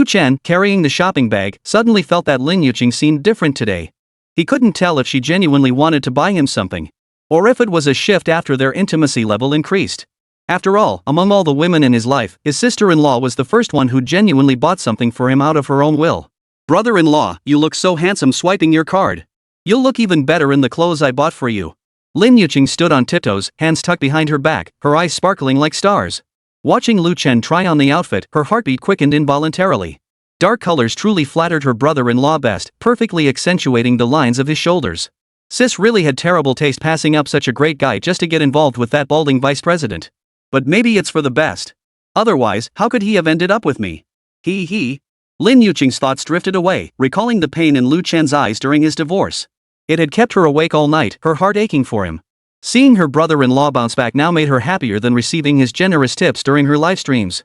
Chen, carrying the shopping bag, suddenly felt that Lin Yuqing seemed different today. He couldn't tell if she genuinely wanted to buy him something, or if it was a shift after their intimacy level increased. After all, among all the women in his life, his sister-in-law was the first one who genuinely bought something for him out of her own will. Brother-in-law, you look so handsome swiping your card. You'll look even better in the clothes I bought for you. Lin Yuqing stood on tiptoes, hands tucked behind her back, her eyes sparkling like stars. Watching Chen try on the outfit, her heartbeat quickened involuntarily. Dark colors truly flattered her brother-in-law best, perfectly accentuating the lines of his shoulders. Sis really had terrible taste passing up such a great guy just to get involved with that balding vice president. But maybe it's for the best. Otherwise, how could he have ended up with me? Lin Yuqing's thoughts drifted away, recalling the pain in Chen's eyes during his divorce. It had kept her awake all night, her heart aching for him. Seeing her brother-in-law bounce back now made her happier than receiving his generous tips during her live streams.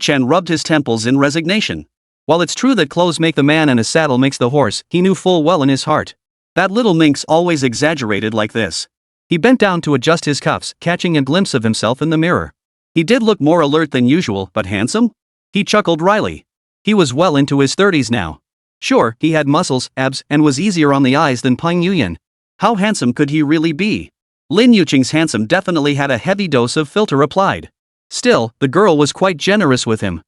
Chen rubbed his temples in resignation. While it's true that clothes make the man and a saddle makes the horse, he knew full well in his heart. That little minx always exaggerated like this. He bent down to adjust his cuffs, catching a glimpse of himself in the mirror. He did look more alert than usual, but handsome? He chuckled wryly. He was well into his 30s now. Sure, he had muscles, abs, and was easier on the eyes than Peng Yuyan. How handsome could he really be? Lin Yuqing's handsome definitely had a heavy dose of filter applied. Still, the girl was quite generous with him.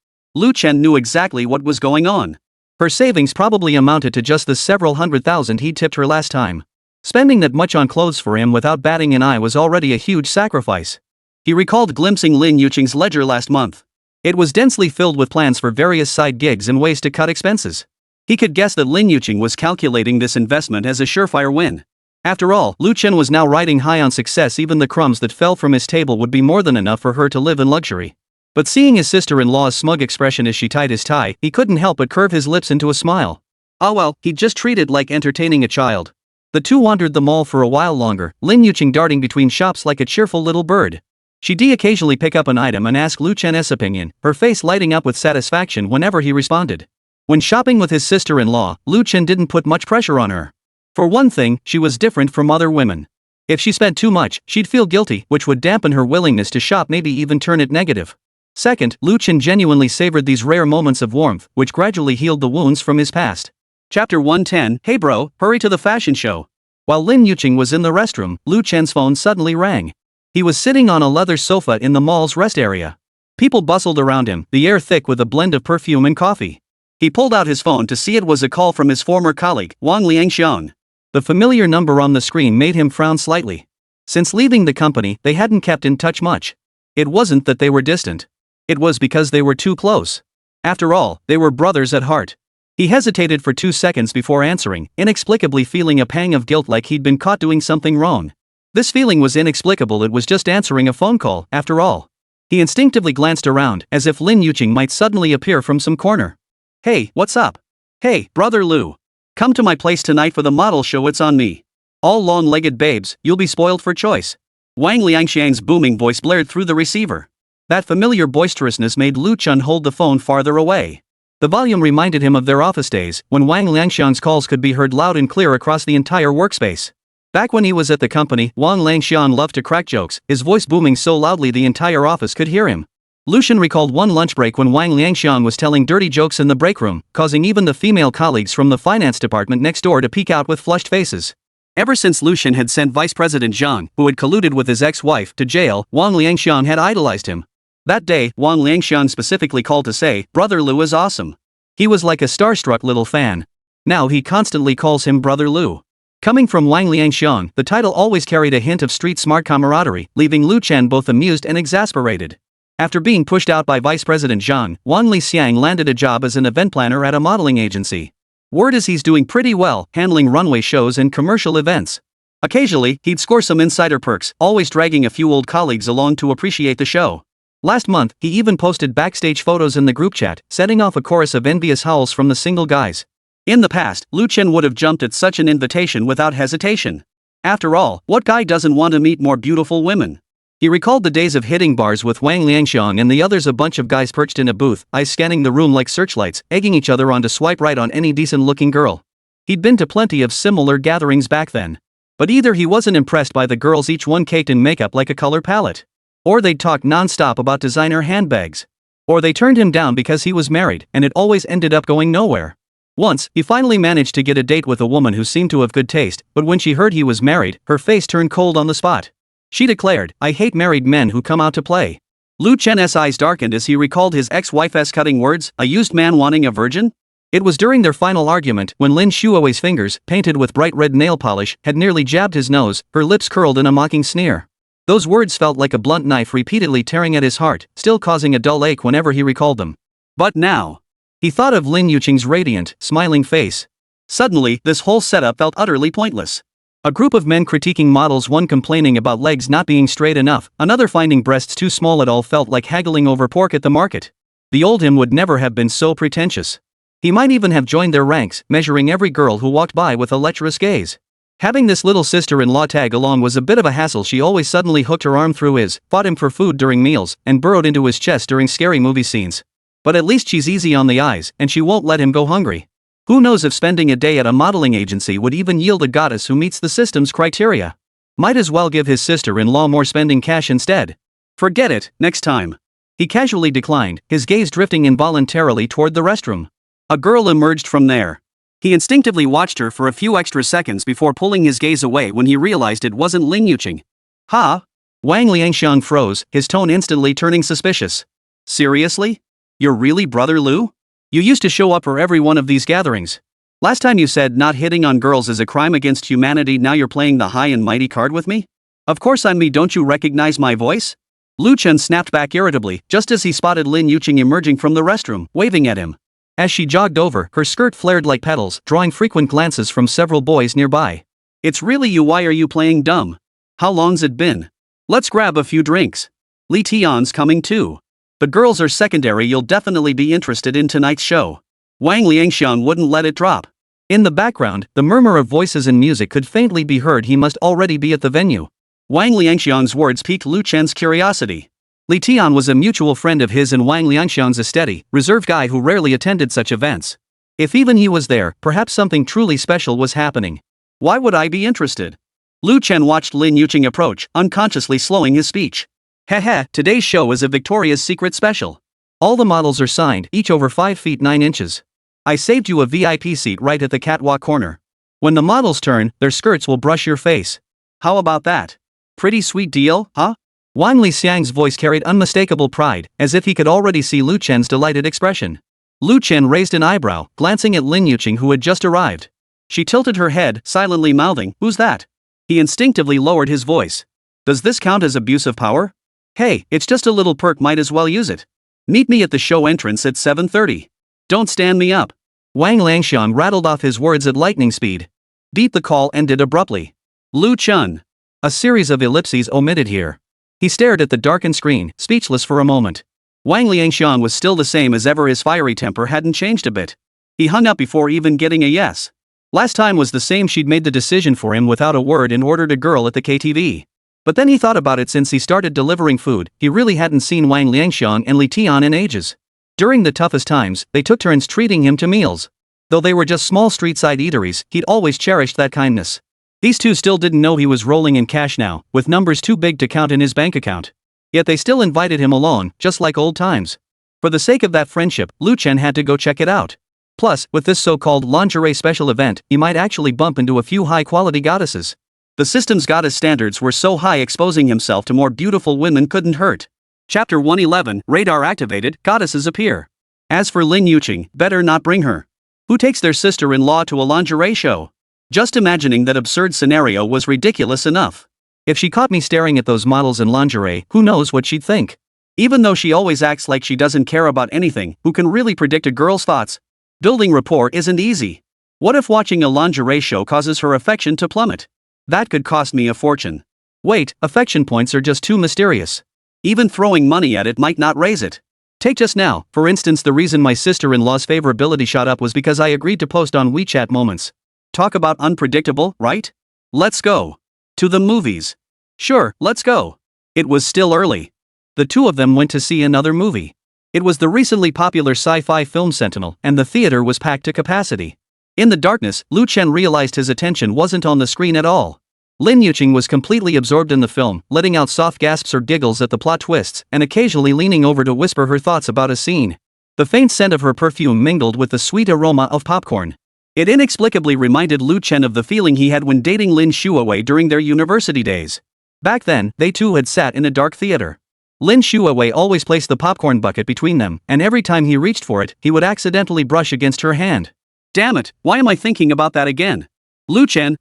Chen knew exactly what was going on. Her savings probably amounted to just the several $100,000 he tipped her last time. Spending that much on clothes for him without batting an eye was already a huge sacrifice. He recalled glimpsing Lin Yuqing's ledger last month. It was densely filled with plans for various side gigs and ways to cut expenses. He could guess that Lin Yuqing was calculating this investment as a surefire win. After all, Chen was now riding high on success. Even the crumbs that fell from his table would be more than enough for her to live in luxury. But seeing his sister-in-law's smug expression as she tied his tie, he couldn't help but curve his lips into a smile. Ah well, he'd just treat it like entertaining a child. The two wandered the mall for a while longer, Lin Yuqing darting between shops like a cheerful little bird. She'd occasionally pick up an item and ask Lu Chen's opinion, her face lighting up with satisfaction whenever he responded. When shopping with his sister-in-law, Lu Chen didn't put much pressure on her. For one thing, she was different from other women. If she spent too much, she'd feel guilty, which would dampen her willingness to shop, maybe even turn it negative. Second, Lu Chen genuinely savored these rare moments of warmth, which gradually healed the wounds from his past. Chapter 110. Hey bro, hurry to the fashion show. While Lin Yuqing was in the restroom, Lu Chen's phone suddenly rang. He was sitting on a leather sofa in the mall's rest area. People bustled around him, the air thick with a blend of perfume and coffee. He pulled out his phone to see it was a call from his former colleague, Wang Liangxiang. The familiar number on the screen made him frown slightly. Since leaving the company, they hadn't kept in touch much. It wasn't that they were distant. It was because they were too close. After all, they were brothers at heart. He hesitated for 2 seconds before answering, inexplicably feeling a pang of guilt like he'd been caught doing something wrong. This feeling was inexplicable, it was just answering a phone call, after all. He instinctively glanced around, as if Lin Yuqing might suddenly appear from some corner. Hey, what's up? Hey, brother Lu. Come to my place tonight for the model show, it's on me. All long-legged babes, you'll be spoiled for choice. Wang Liangxiang's booming voice blared through the receiver. That familiar boisterousness made Lu Chen hold the phone farther away. The volume reminded him of their office days, when Wang Liangxiang's calls could be heard loud and clear across the entire workspace. Back when he was at the company, Wang Liangxiang loved to crack jokes, his voice booming so loudly the entire office could hear him. Lu Chen recalled one lunch break when Wang Liangxiang was telling dirty jokes in the break room, causing even the female colleagues from the finance department next door to peek out with flushed faces. Ever since Lu Chen had sent Vice President Zhang, who had colluded with his ex-wife, to jail, Wang Liangxiang had idolized him. That day, Wang Liangxiang specifically called to say, "Brother Lu is awesome." He was like a starstruck little fan. Now he constantly calls him Brother Lu. Coming from Wang Liangxiang, the title always carried a hint of street-smart camaraderie, leaving Lu Chen both amused and exasperated. After being pushed out by Vice President Zhang, Wang Lixiang landed a job as an event planner at a modeling agency. Word is he's doing pretty well, handling runway shows and commercial events. Occasionally, he'd score some insider perks, always dragging a few old colleagues along to appreciate the show. Last month, he even posted backstage photos in the group chat, setting off a chorus of envious howls from the single guys. In the past, Lu Chen would have jumped at such an invitation without hesitation. After all, what guy doesn't want to meet more beautiful women? He recalled the days of hitting bars with Wang Liangxiang and the others, a bunch of guys perched in a booth, eyes scanning the room like searchlights, egging each other on to swipe right on any decent-looking girl. He'd been to plenty of similar gatherings back then. But either he wasn't impressed by the girls, each one caked in makeup like a color palette. Or they'd talk non-stop about designer handbags. Or they turned him down because he was married, and it always ended up going nowhere. Once, he finally managed to get a date with a woman who seemed to have good taste, but when she heard he was married, her face turned cold on the spot. She declared, "I hate married men who come out to play." Lu Chen's eyes darkened as he recalled his ex-wife's cutting words, "A used man wanting a virgin?" It was during their final argument, when Lin Yuqing's fingers, painted with bright red nail polish, had nearly jabbed his nose, her lips curled in a mocking sneer. Those words felt like a blunt knife repeatedly tearing at his heart, still causing a dull ache whenever he recalled them. But now, he thought of Lin Yuqing's radiant, smiling face. Suddenly, this whole setup felt utterly pointless. A group of men critiquing models, one complaining about legs not being straight enough, another finding breasts too small. It all felt like haggling over pork at the market. The old him would never have been so pretentious. He might even have joined their ranks, measuring every girl who walked by with a lecherous gaze. Having this little sister-in-law tag along was a bit of a hassle. She always suddenly hooked her arm through his, fought him for food during meals, and burrowed into his chest during scary movie scenes. But at least she's easy on the eyes, and she won't let him go hungry. Who knows if spending a day at a modeling agency would even yield a goddess who meets the system's criteria? Might as well give his sister-in-law more spending cash instead. Forget it, next time. He casually declined, his gaze drifting involuntarily toward the restroom. A girl emerged from there. He instinctively watched her for a few extra seconds before pulling his gaze away when he realized it wasn't Lin Yuqing. "Ha?" Wang Liangxiang froze, his tone instantly turning suspicious. "Seriously? You're really Brother Lu? You used to show up for every one of these gatherings. Last time you said not hitting on girls is a crime against humanity, now you're playing the high and mighty card with me? Of course I'm me, don't you recognize my voice?" Lu Chen snapped back irritably, just as he spotted Lin Yuqing emerging from the restroom, waving at him. As she jogged over, her skirt flared like petals, drawing frequent glances from several boys nearby. "It's really you, why are you playing dumb? How long's it been? Let's grab a few drinks. Li Tian's coming too. The girls are secondary, you'll definitely be interested in tonight's show." Wang Liangxiang wouldn't let it drop. In the background, the murmur of voices and music could faintly be heard. He must already be at the venue. Wang Liangxiang's words piqued Lu Chen's curiosity. Li Tian was a mutual friend of his and Wang Liangxiang's, a steady, reserved guy who rarely attended such events. If even he was there, perhaps something truly special was happening. Why would I be interested? Lu Chen watched Lin Yuqing approach, unconsciously slowing his speech. Heh, today's show is a Victoria's Secret special. All the models are signed, each over 5 feet 9 inches. I saved you a VIP seat right at the catwalk corner. When the models turn, their skirts will brush your face. How about that? Pretty sweet deal, huh? Wang Lixiang's voice carried unmistakable pride, as if he could already see Lu Chen's delighted expression. Lu Chen raised an eyebrow, glancing at Lin Yuqing, who had just arrived. She tilted her head, silently mouthing, "Who's that?" He instinctively lowered his voice. "Does this count as abuse of power?" "Hey, it's just a little perk, might as well use it. Meet me at the show entrance at 7:30. Don't stand me up." Wang Liangxiang rattled off his words at lightning speed. Beat the call ended abruptly. Lu Chen. A series of ellipses omitted here. He stared at the darkened screen, speechless for a moment. Wang Liangxiang was still the same as ever. His fiery temper hadn't changed a bit. He hung up before even getting a yes. Last time was the same. She'd made the decision for him without a word and ordered a girl at the KTV. But then he thought about it. Since he started delivering food, he really hadn't seen Wang Liangxiang and Li Tian in ages. During the toughest times, they took turns treating him to meals. Though they were just small street-side eateries, he'd always cherished that kindness. These two still didn't know he was rolling in cash now, with numbers too big to count in his bank account. Yet they still invited him along, just like old times. For the sake of that friendship, Lu Chen had to go check it out. Plus, with this so-called lingerie special event, he might actually bump into a few high-quality goddesses. The system's goddess standards were so high, exposing himself to more beautiful women couldn't hurt. Chapter 111, Radar activated, goddesses appear. As for Lin Yuqing, better not bring her. Who takes their sister-in-law to a lingerie show? Just imagining that absurd scenario was ridiculous enough. If she caught me staring at those models in lingerie, who knows what she'd think? Even though she always acts like she doesn't care about anything, who can really predict a girl's thoughts? Building rapport isn't easy. What if watching a lingerie show causes her affection to plummet? That could cost me a fortune. Wait, affection points are just too mysterious. Even throwing money at it might not raise it. Take just now, for instance, the reason my sister-in-law's favorability shot up was because I agreed to post on WeChat moments. Talk about unpredictable, right? Let's go. To the movies. Sure, let's go. It was still early. The two of them went to see another movie. It was the recently popular sci-fi film Sentinel, and the theater was packed to capacity. In the darkness, Lu Chen realized his attention wasn't on the screen at all. Lin Yuqing was completely absorbed in the film, letting out soft gasps or giggles at the plot twists, and occasionally leaning over to whisper her thoughts about a scene. The faint scent of her perfume mingled with the sweet aroma of popcorn. It inexplicably reminded Lu Chen of the feeling he had when dating Lin Yuqing during their university days. Back then, they too had sat in a dark theater. Lin Yuqing always placed the popcorn bucket between them, and every time he reached for it, he would accidentally brush against her hand. Damn it, why am I thinking about that again? Lu Chen,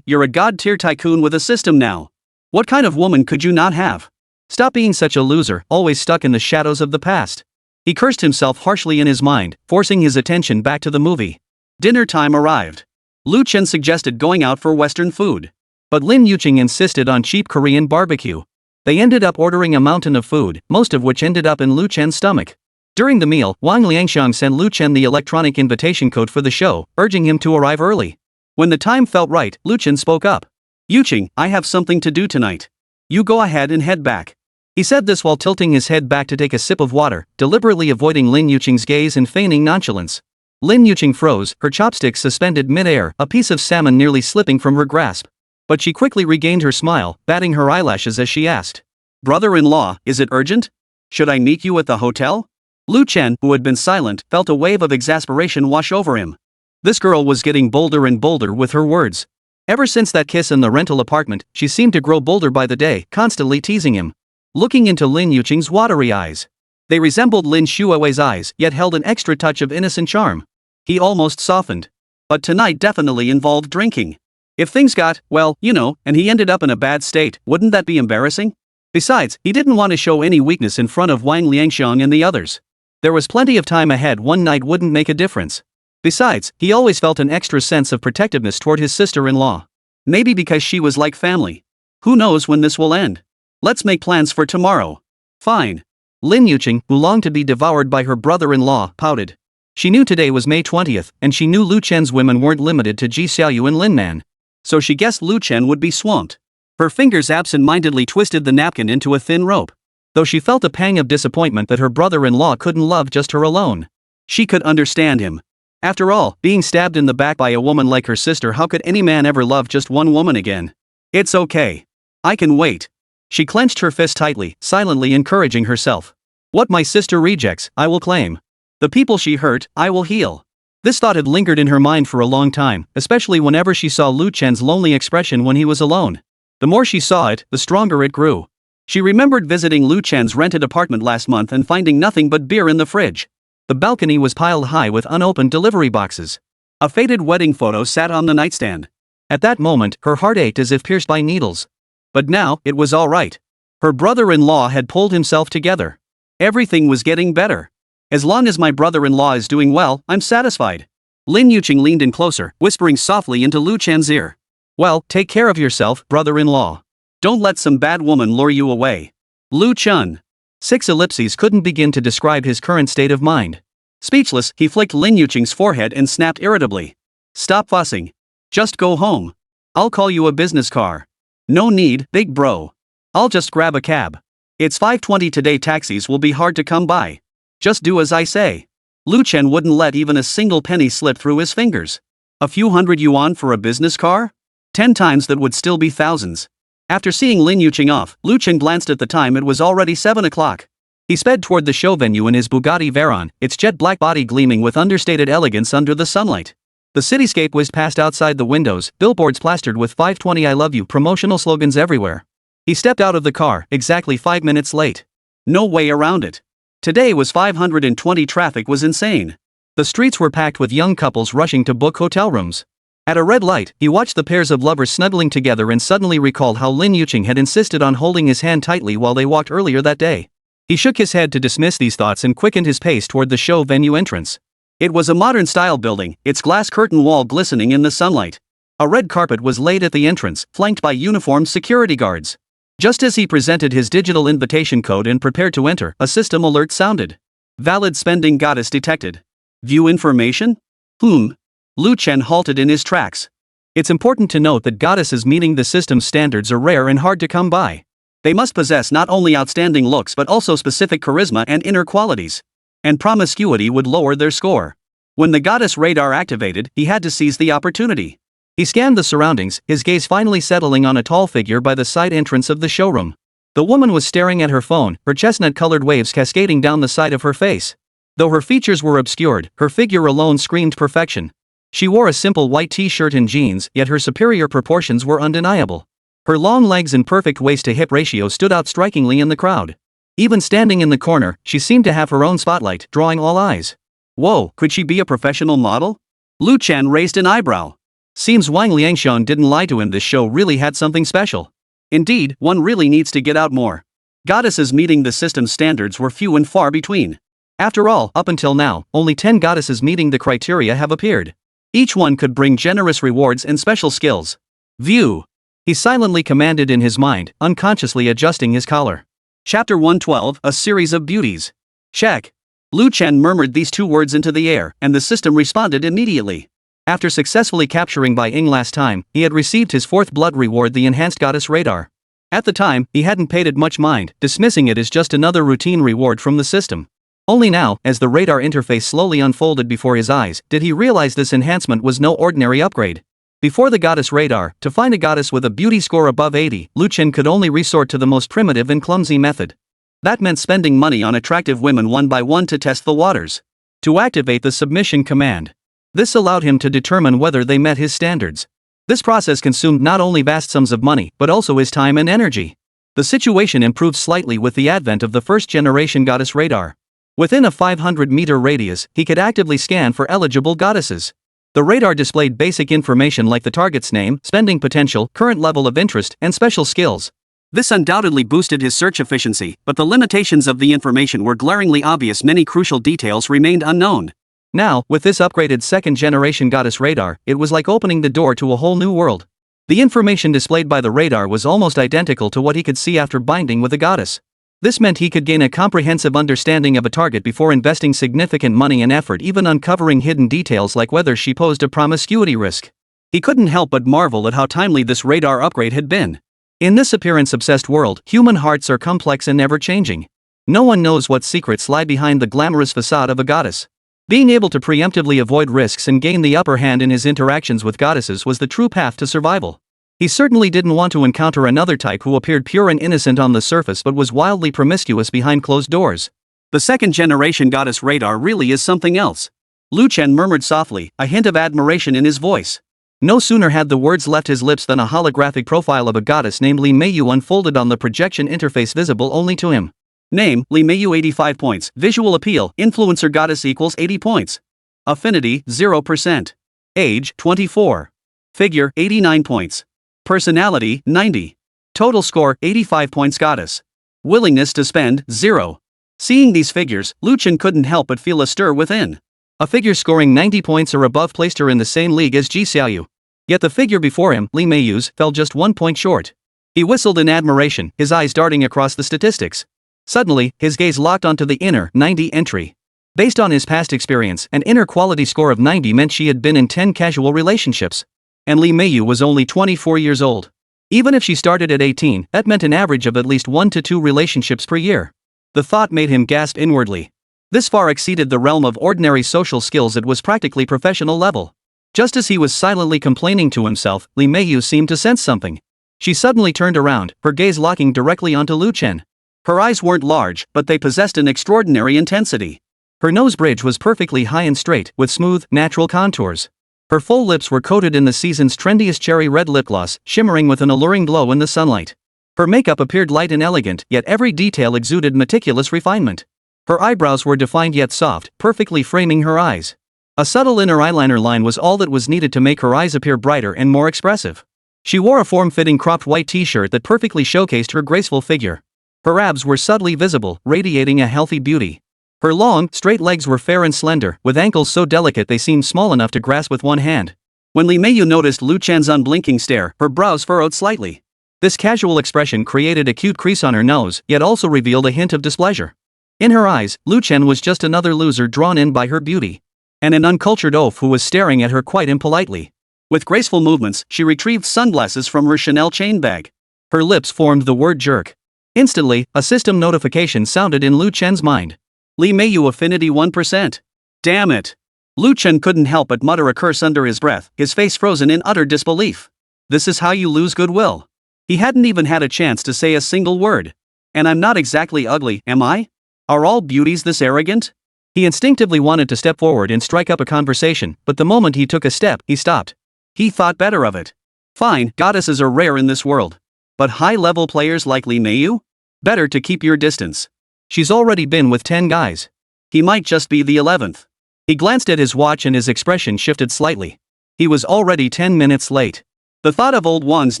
you're a god-tier tycoon with a system now. What kind of woman could you not have? Stop being such a loser, always stuck in the shadows of the past. He cursed himself harshly in his mind, forcing his attention back to the movie. Dinner time arrived. Lu Chen suggested going out for Western food. But Lin Yuqing insisted on cheap Korean barbecue. They ended up ordering a mountain of food, most of which ended up in Lu Chen's stomach. During the meal, Wang Liangxiang sent Lu Chen the electronic invitation code for the show, urging him to arrive early. When the time felt right, Lu Chen spoke up. "Yuqing, I have something to do tonight. You go ahead and head back." He said this while tilting his head back to take a sip of water, deliberately avoiding Lin Yuqing's gaze and feigning nonchalance. Lin Yuqing froze, her chopsticks suspended mid-air, a piece of salmon nearly slipping from her grasp. But she quickly regained her smile, batting her eyelashes as she asked. "Brother-in-law, is it urgent? Should I meet you at the hotel?" Lu Chen, who had been silent, felt a wave of exasperation wash over him. This girl was getting bolder and bolder with her words. Ever since that kiss in the rental apartment, she seemed to grow bolder by the day, constantly teasing him. Looking into Lin Yuqing's watery eyes. They resembled Lin Yuqing's eyes, yet held an extra touch of innocent charm. He almost softened. But tonight definitely involved drinking. If things got, well, and he ended up in a bad state, wouldn't that be embarrassing? Besides, he didn't want to show any weakness in front of Wang Liangxiang and the others. There was plenty of time ahead. One night wouldn't make a difference. Besides, he always felt an extra sense of protectiveness toward his sister-in-law. Maybe because she was like family. Who knows when this will end? Let's make plans for tomorrow. Fine. Lin Yuqing, who longed to be devoured by her brother-in-law, pouted. She knew today was May 20th, and she knew Lu Chen's women weren't limited to Ji Xiaoyu and Lin Man. So she guessed Lu Chen would be swamped. Her fingers absent-mindedly twisted the napkin into a thin rope. Though she felt a pang of disappointment that her brother-in-law couldn't love just her alone. She could understand him. After all, being stabbed in the back by a woman like her sister, how could any man ever love just one woman again? It's okay. I can wait. She clenched her fist tightly, silently encouraging herself. What my sister rejects, I will claim. The people she hurt, I will heal. This thought had lingered in her mind for a long time, especially whenever she saw Lu Chen's lonely expression when he was alone. The more she saw it, the stronger it grew. She remembered visiting Lu Chen's rented apartment last month and finding nothing but beer in the fridge. The balcony was piled high with unopened delivery boxes. A faded wedding photo sat on the nightstand. At that moment, her heart ached as if pierced by needles. But now, it was all right. Her brother-in-law had pulled himself together. Everything was getting better. As long as my brother-in-law is doing well, I'm satisfied. Lin Yuqing leaned in closer, whispering softly into Lu Chen's ear. Well, take care of yourself, brother-in-law. Don't let some bad woman lure you away. Lu Chen. 6 ellipses couldn't begin to describe his current state of mind. Speechless, he flicked Lin Yuqing's forehead and snapped irritably. Stop fussing. Just go home. I'll call you a business car. No need, big bro. I'll just grab a cab. It's 5:20 today, taxis will be hard to come by. Just do as I say. Lu Chen wouldn't let even a single penny slip through his fingers. A few hundred yuan for a business car? 10 times that would still be thousands. After seeing Lin Yuqing off, Lu Chen glanced at the time. It was already 7 o'clock. He sped toward the show venue in his Bugatti Veyron, its jet black body gleaming with understated elegance under the sunlight. The cityscape whizzed past outside the windows, billboards plastered with 520 I love you promotional slogans everywhere. He stepped out of the car, exactly 5 minutes late. No way around it. Today was 520. Traffic was insane. The streets were packed with young couples rushing to book hotel rooms. At a red light, he watched the pairs of lovers snuggling together and suddenly recalled how Lin Yuqing had insisted on holding his hand tightly while they walked earlier that day. He shook his head to dismiss these thoughts and quickened his pace toward the show venue entrance. It was a modern-style building, its glass curtain wall glistening in the sunlight. A red carpet was laid at the entrance, flanked by uniformed security guards. Just as he presented his digital invitation code and prepared to enter, a system alert sounded. Valid spending goddess detected. View information? Lu Chen halted in his tracks. It's important to note that goddesses meeting the system's standards are rare and hard to come by. They must possess not only outstanding looks but also specific charisma and inner qualities. And promiscuity would lower their score. When the goddess radar activated, he had to seize the opportunity. He scanned the surroundings, his gaze finally settling on a tall figure by the side entrance of the showroom. The woman was staring at her phone, her chestnut-colored waves cascading down the side of her face. Though her features were obscured, her figure alone screamed perfection. She wore a simple white t-shirt and jeans, yet her superior proportions were undeniable. Her long legs and perfect waist-to-hip ratio stood out strikingly in the crowd. Even standing in the corner, she seemed to have her own spotlight, drawing all eyes. Whoa, could she be a professional model? Lu Chen raised an eyebrow. Seems Wang Liangshan didn't lie to him. This show really had something special. Indeed, one really needs to get out more. Goddesses meeting the system's standards were few and far between. After all, up until now, only 10 goddesses meeting the criteria have appeared. Each one could bring generous rewards and special skills. View. He silently commanded in his mind, unconsciously adjusting his collar. Chapter 112, A Series of Beauties. Check. Lu Chen murmured these 2 words into the air, and the system responded immediately. After successfully capturing Bai Ying last time, he had received his 4th blood reward, the enhanced goddess radar. At the time, he hadn't paid it much mind, dismissing it as just another routine reward from the system. Only now, as the radar interface slowly unfolded before his eyes, did he realize this enhancement was no ordinary upgrade. Before the goddess radar, to find a goddess with a beauty score above 80, Lu Chen could only resort to the most primitive and clumsy method. That meant spending money on attractive women one by one to test the waters. To activate the submission command. This allowed him to determine whether they met his standards. This process consumed not only vast sums of money, but also his time and energy. The situation improved slightly with the advent of the 1st-generation goddess radar. Within a 500-meter radius, he could actively scan for eligible goddesses. The radar displayed basic information like the target's name, spending potential, current level of interest, and special skills. This undoubtedly boosted his search efficiency, but the limitations of the information were glaringly obvious. Many crucial details remained unknown. Now, with this upgraded 2nd-generation goddess radar, it was like opening the door to a whole new world. The information displayed by the radar was almost identical to what he could see after binding with a goddess. This meant he could gain a comprehensive understanding of a target before investing significant money and effort, even uncovering hidden details like whether she posed a promiscuity risk. He couldn't help but marvel at how timely this radar upgrade had been. In this appearance-obsessed world, human hearts are complex and ever-changing. No one knows what secrets lie behind the glamorous facade of a goddess. Being able to preemptively avoid risks and gain the upper hand in his interactions with goddesses was the true path to survival. He certainly didn't want to encounter another type who appeared pure and innocent on the surface but was wildly promiscuous behind closed doors. The second-generation goddess radar really is something else. Lu Chen murmured softly, a hint of admiration in his voice. No sooner had the words left his lips than a holographic profile of a goddess named Li Meiyu unfolded on the projection interface visible only to him. Name, Li Meiyu 85 points. Visual appeal, influencer goddess equals 80 points. Affinity, 0%. Age, 24. Figure, 89 points. Personality, 90. Total score, 85 points goddess. Willingness to spend, 0. Seeing these figures, Lu Chen couldn't help but feel a stir within. A figure scoring 90 points or above placed her in the same league as Ji Xiaoyu. Yet the figure before him, Li Meiyu's, fell just 1 point short. He whistled in admiration, his eyes darting across the statistics. Suddenly, his gaze locked onto the inner 90 entry. Based on his past experience, an inner quality score of 90 meant she had been in 10 casual relationships. And Li Meiyu was only 24 years old. Even if she started at 18, that meant an average of at least 1 to 2 relationships per year. The thought made him gasp inwardly. This far exceeded the realm of ordinary social skills. It was practically professional level. Just as he was silently complaining to himself, Li Meiyu seemed to sense something. She suddenly turned around, her gaze locking directly onto Lu Chen. Her eyes weren't large, but they possessed an extraordinary intensity. Her nose bridge was perfectly high and straight, with smooth, natural contours. Her full lips were coated in the season's trendiest cherry red lip gloss, shimmering with an alluring glow in the sunlight. Her makeup appeared light and elegant, yet every detail exuded meticulous refinement. Her eyebrows were defined yet soft, perfectly framing her eyes. A subtle inner eyeliner line was all that was needed to make her eyes appear brighter and more expressive. She wore a form-fitting cropped white t-shirt that perfectly showcased her graceful figure. Her abs were subtly visible, radiating a healthy beauty. Her long, straight legs were fair and slender, with ankles so delicate they seemed small enough to grasp with one hand. When Li Meiyu noticed Lu Chen's unblinking stare, her brows furrowed slightly. This casual expression created a cute crease on her nose, yet also revealed a hint of displeasure. In her eyes, Lu Chen was just another loser drawn in by her beauty. And an uncultured oaf who was staring at her quite impolitely. With graceful movements, she retrieved sunglasses from her Chanel chain bag. Her lips formed the word jerk. Instantly, a system notification sounded in Lu Chen's mind. Li Meiyu affinity 1%. Damn it. Lu Chen couldn't help but mutter a curse under his breath, his face frozen in utter disbelief. This is how you lose goodwill. He hadn't even had a chance to say a single word. And I'm not exactly ugly, am I? Are all beauties this arrogant? He instinctively wanted to step forward and strike up a conversation, but the moment he took a step, he stopped. He thought better of it. Fine, goddesses are rare in this world. But high-level players like Li Meiyu? Better to keep your distance. She's already been with 10 guys. He might just be the 11th. He glanced at his watch and his expression shifted slightly. He was already 10 minutes late. The thought of old Wan's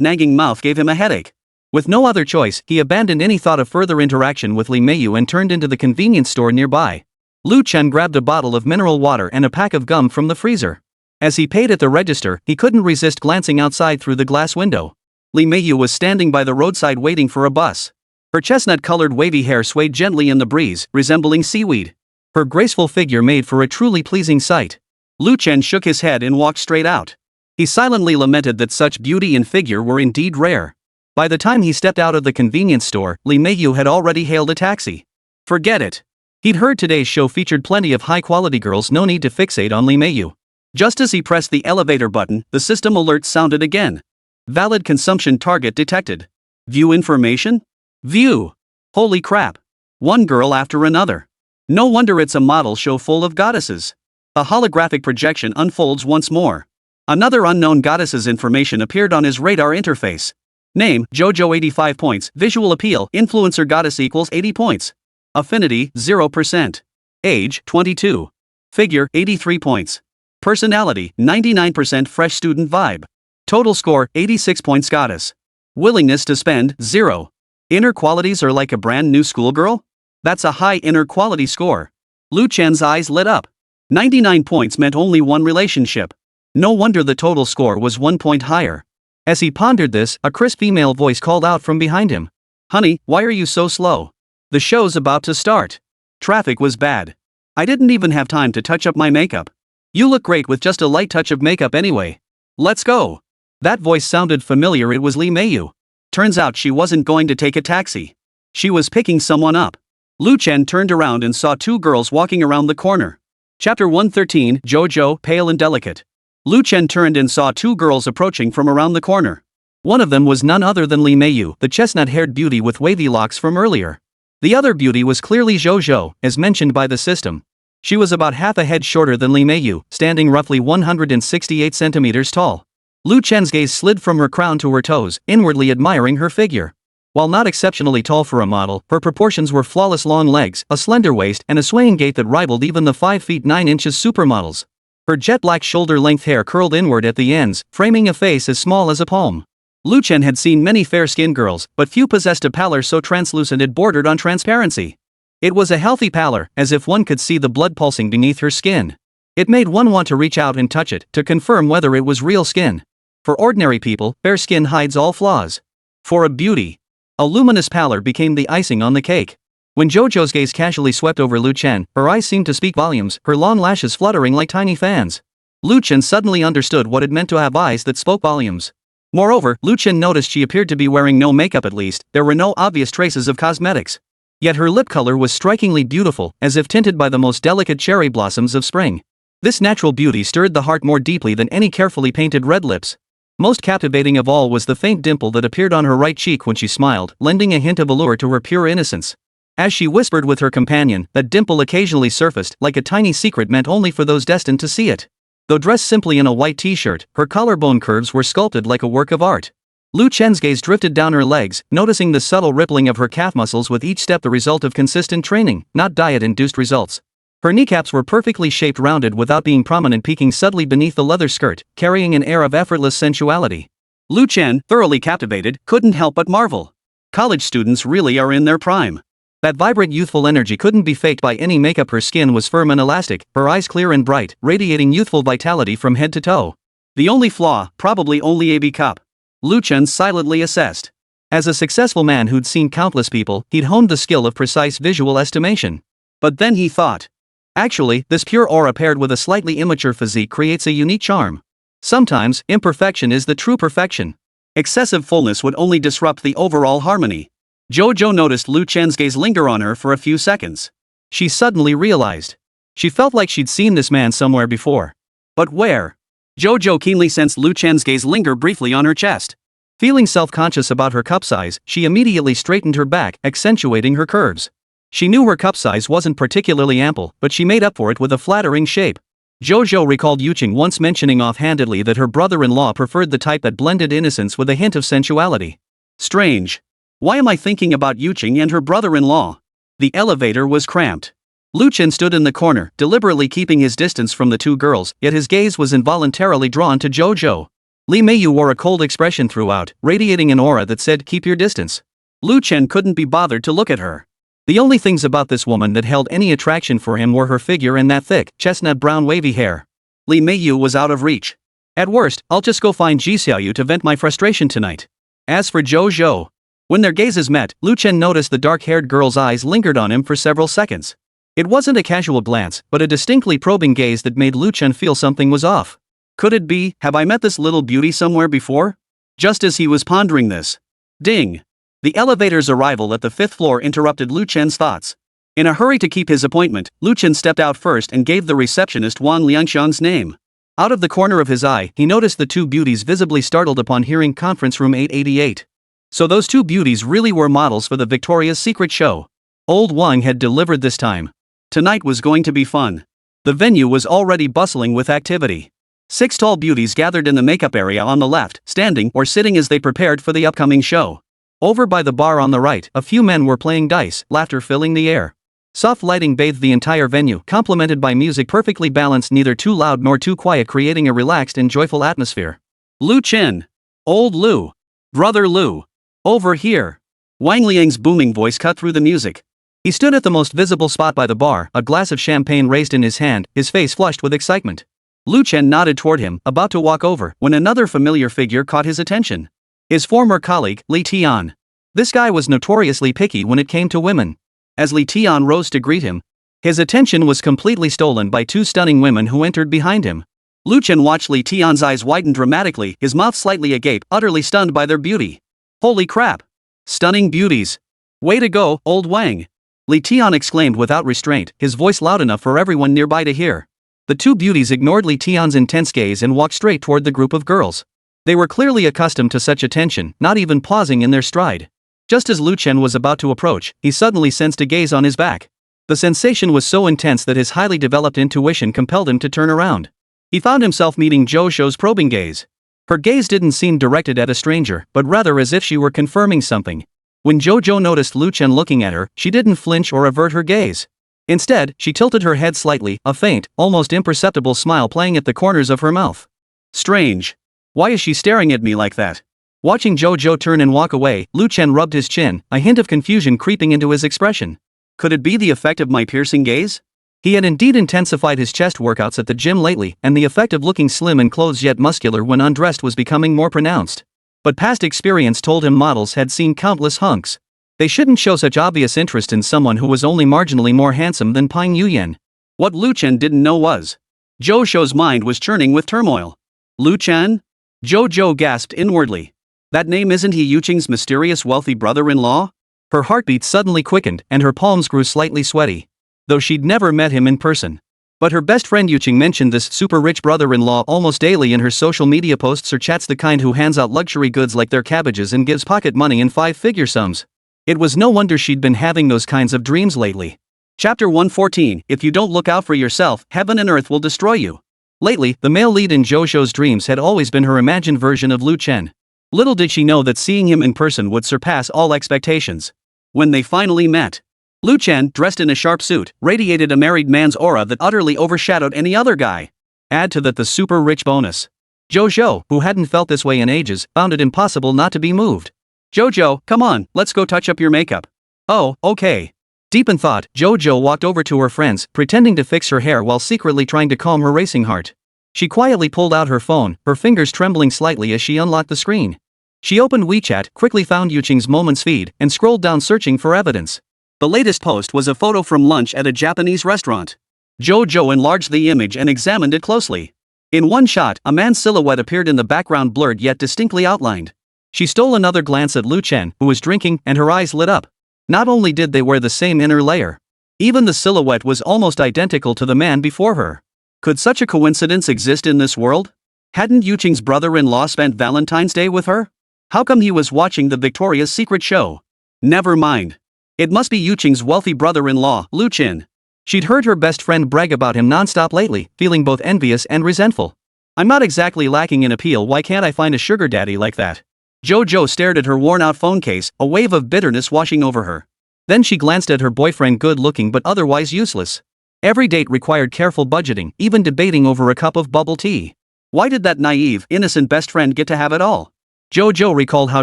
nagging mouth gave him a headache. With no other choice, he abandoned any thought of further interaction with Li Meiyu and turned into the convenience store nearby. Lu Chen grabbed a bottle of mineral water and a pack of gum from the freezer. As he paid at the register, he couldn't resist glancing outside through the glass window. Li Meiyu was standing by the roadside waiting for a bus. Her chestnut-colored wavy hair swayed gently in the breeze, resembling seaweed. Her graceful figure made for a truly pleasing sight. Lu Chen shook his head and walked straight out. He silently lamented that such beauty and figure were indeed rare. By the time he stepped out of the convenience store, Li Meiyu had already hailed a taxi. Forget it. He'd heard today's show featured plenty of high-quality girls, no need to fixate on Li Meiyu. Just as he pressed the elevator button, the system alert sounded again. Valid consumption target detected. View information? View. Holy crap. One girl after another. No wonder it's a model show full of goddesses. A holographic projection unfolds once more. Another unknown goddess's information appeared on his radar interface. Name, JoJo 85 points, visual appeal, influencer goddess equals 80 points. Affinity, 0%. Age, 22. Figure, 83 points. Personality, 99% fresh student vibe. Total score, 86 points goddess. Willingness to spend, 0. Inner qualities are like a brand new schoolgirl? That's a high inner quality score. Lu Chen's eyes lit up. 99 points meant only one relationship. No wonder the total score was 1 point higher. As he pondered this, a crisp female voice called out from behind him. Honey, why are you so slow? The show's about to start. Traffic was bad. I didn't even have time to touch up my makeup. You look great with just a light touch of makeup anyway. Let's go. That voice sounded familiar. It was Li Meiyu. Turns out she wasn't going to take a taxi. She was picking someone up. Lu Chen turned around and saw two girls walking around the corner. Chapter 113, Jojo, pale and delicate. Lu Chen turned and saw two girls approaching from around the corner. One of them was none other than Li Meiyu, the chestnut-haired beauty with wavy locks from earlier. The other beauty was clearly Jojo, as mentioned by the system. She was about half a head shorter than Li Meiyu, standing roughly 168 centimeters tall. Lu Chen's gaze slid from her crown to her toes, inwardly admiring her figure. While not exceptionally tall for a model, her proportions were flawless: long legs, a slender waist, and a swaying gait that rivaled even the 5 feet 9 inches supermodels. Her jet-black shoulder-length hair curled inward at the ends, framing a face as small as a palm. Lu Chen had seen many fair-skinned girls, but few possessed a pallor so translucent it bordered on transparency. It was a healthy pallor, as if one could see the blood pulsing beneath her skin. It made one want to reach out and touch it, to confirm whether it was real skin. For ordinary people, fair skin hides all flaws. For a beauty, a luminous pallor became the icing on the cake. When Jojo's gaze casually swept over Lu Chen, her eyes seemed to speak volumes, her long lashes fluttering like tiny fans. Lu Chen suddenly understood what it meant to have eyes that spoke volumes. Moreover, Lu Chen noticed she appeared to be wearing no makeup. At least, there were no obvious traces of cosmetics. Yet her lip color was strikingly beautiful, as if tinted by the most delicate cherry blossoms of spring. This natural beauty stirred the heart more deeply than any carefully painted red lips. Most captivating of all was the faint dimple that appeared on her right cheek when she smiled, lending a hint of allure to her pure innocence. As she whispered with her companion, that dimple occasionally surfaced, like a tiny secret meant only for those destined to see it. Though dressed simply in a white t-shirt, her collarbone curves were sculpted like a work of art. Lu Chen's gaze drifted down her legs, noticing the subtle rippling of her calf muscles with each step, the result of consistent training, not diet-induced results. Her kneecaps were perfectly shaped, rounded without being prominent, peeking subtly beneath the leather skirt, carrying an air of effortless sensuality. Lu Chen, thoroughly captivated, couldn't help but marvel. College students really are in their prime. That vibrant youthful energy couldn't be faked by any makeup. Her skin was firm and elastic, her eyes clear and bright, radiating youthful vitality from head to toe. The only flaw, probably only a B cup. Lu Chen silently assessed. As a successful man who'd seen countless people, he'd honed the skill of precise visual estimation. But then he thought, actually, this pure aura paired with a slightly immature physique creates a unique charm. Sometimes, imperfection is the true perfection. Excessive fullness would only disrupt the overall harmony. Jojo noticed Lu Chen's gaze linger on her for a few seconds. She suddenly realized. She felt like she'd seen this man somewhere before. But where? Jojo keenly sensed Lu Chen's gaze linger briefly on her chest. Feeling self-conscious about her cup size, she immediately straightened her back, accentuating her curves. She knew her cup size wasn't particularly ample, but she made up for it with a flattering shape. Jojo recalled Yuqing once mentioning offhandedly that her brother-in-law preferred the type that blended innocence with a hint of sensuality. Strange. Why am I thinking about Yuqing and her brother-in-law? The elevator was cramped. Lu Chen stood in the corner, deliberately keeping his distance from the two girls, yet his gaze was involuntarily drawn to Jojo. Li Meiyu wore a cold expression throughout, radiating an aura that said, "Keep your distance." Lu Chen couldn't be bothered to look at her. The only things about this woman that held any attraction for him were her figure and that thick, chestnut brown wavy hair. Li Meiyu was out of reach. At worst, I'll just go find Ji Xiaoyu to vent my frustration tonight. As for Jojo, when their gazes met, Lu Chen noticed the dark-haired girl's eyes lingered on him for several seconds. It wasn't a casual glance, but a distinctly probing gaze that made Lu Chen feel something was off. Could it be, have I met this little beauty somewhere before? Just as he was pondering this. Ding! The elevator's arrival at the 5th floor interrupted Lu Chen's thoughts. In a hurry to keep his appointment, Lu Chen stepped out first and gave the receptionist Wang Liangxiang's name. Out of the corner of his eye, he noticed the two beauties visibly startled upon hearing conference room 888. So those two beauties really were models for the Victoria's Secret show. Old Wang had delivered this time. Tonight was going to be fun. The venue was already bustling with activity. 6 tall beauties gathered in the makeup area on the left, standing or sitting as they prepared for the upcoming show. Over by the bar on the right, a few men were playing dice, laughter filling the air. Soft lighting bathed the entire venue, complemented by music perfectly balanced, neither too loud nor too quiet, creating a relaxed and joyful atmosphere. Lu Chen. Old Lu. Brother Lu. Over here. Wang Liang's booming voice cut through the music. He stood at the most visible spot by the bar, a glass of champagne raised in his hand, his face flushed with excitement. Lu Chen nodded toward him, about to walk over, when another familiar figure caught his attention. His former colleague, Li Tian. This guy was notoriously picky when it came to women. As Li Tian rose to greet him, his attention was completely stolen by two stunning women who entered behind him. Lu Chen watched Li Tian's eyes widen dramatically, his mouth slightly agape, utterly stunned by their beauty. Holy crap! Stunning beauties! Way to go, old Wang! Li Tian exclaimed without restraint, his voice loud enough for everyone nearby to hear. The two beauties ignored Li Tian's intense gaze and walked straight toward the group of girls. They were clearly accustomed to such attention, not even pausing in their stride. Just as Lu Chen was about to approach, he suddenly sensed a gaze on his back. The sensation was so intense that his highly developed intuition compelled him to turn around. He found himself meeting Zhou Zhou's probing gaze. Her gaze didn't seem directed at a stranger, but rather as if she were confirming something. When Zhou Zhou noticed Lu Chen looking at her, she didn't flinch or avert her gaze. Instead, she tilted her head slightly, a faint, almost imperceptible smile playing at the corners of her mouth. Strange. Why is she staring at me like that? Watching Zhou Zhou turn and walk away, Lu Chen rubbed his chin, a hint of confusion creeping into his expression. Could it be the effect of my piercing gaze? He had indeed intensified his chest workouts at the gym lately, and the effect of looking slim in clothes yet muscular when undressed was becoming more pronounced. But past experience told him models had seen countless hunks. They shouldn't show such obvious interest in someone who was only marginally more handsome than Pang Yuyan. What Lu Chen didn't know was, Zhou Zhou's mind was churning with turmoil. Lu Chen? Zhou Zhou gasped inwardly. That name isn't he Yuqing's mysterious wealthy brother-in-law? Her heartbeat suddenly quickened and her palms grew slightly sweaty. Though she'd never met him in person. But her best friend Yuqing mentioned this super-rich brother-in-law almost daily in her social media posts or chats, the kind who hands out luxury goods like their cabbages and gives pocket money in five-figure sums. It was no wonder she'd been having those kinds of dreams lately. Chapter 114, If you don't look out for yourself, heaven and earth will destroy you. Lately, the male lead in Zhou Zhou's dreams had always been her imagined version of Lu Chen. Little did she know that seeing him in person would surpass all expectations. When they finally met, Lu Chen, dressed in a sharp suit, radiated a married man's aura that utterly overshadowed any other guy. Add to that the super-rich bonus. Zhou Zhou, who hadn't felt this way in ages, found it impossible not to be moved. Zhou Zhou, come on, let's go touch up your makeup. Oh, okay. Deep in thought, Zhou Zhou walked over to her friends, pretending to fix her hair while secretly trying to calm her racing heart. She quietly pulled out her phone, her fingers trembling slightly as she unlocked the screen. She opened WeChat, quickly found Yuqing's Moments feed, and scrolled down searching for evidence. The latest post was a photo from lunch at a Japanese restaurant. Zhou Zhou enlarged the image and examined it closely. In one shot, a man's silhouette appeared in the background, blurred yet distinctly outlined. She stole another glance at Lu Chen, who was drinking, and her eyes lit up. Not only did they wear the same inner layer, even the silhouette was almost identical to the man before her. Could such a coincidence exist in this world? Hadn't Yuqing's brother-in-law spent Valentine's Day with her? How come he was watching the Victoria's Secret show? Never mind. It must be Yuqing's wealthy brother-in-law, Lu Chen. She'd heard her best friend brag about him non-stop lately, feeling both envious and resentful. I'm not exactly lacking in appeal, why can't I find a sugar daddy like that? Zhou Zhou stared at her worn-out phone case, a wave of bitterness washing over her. Then she glanced at her boyfriend, good-looking but otherwise useless. Every date required careful budgeting, even debating over a cup of bubble tea. Why did that naive, innocent best friend get to have it all? Zhou Zhou recalled how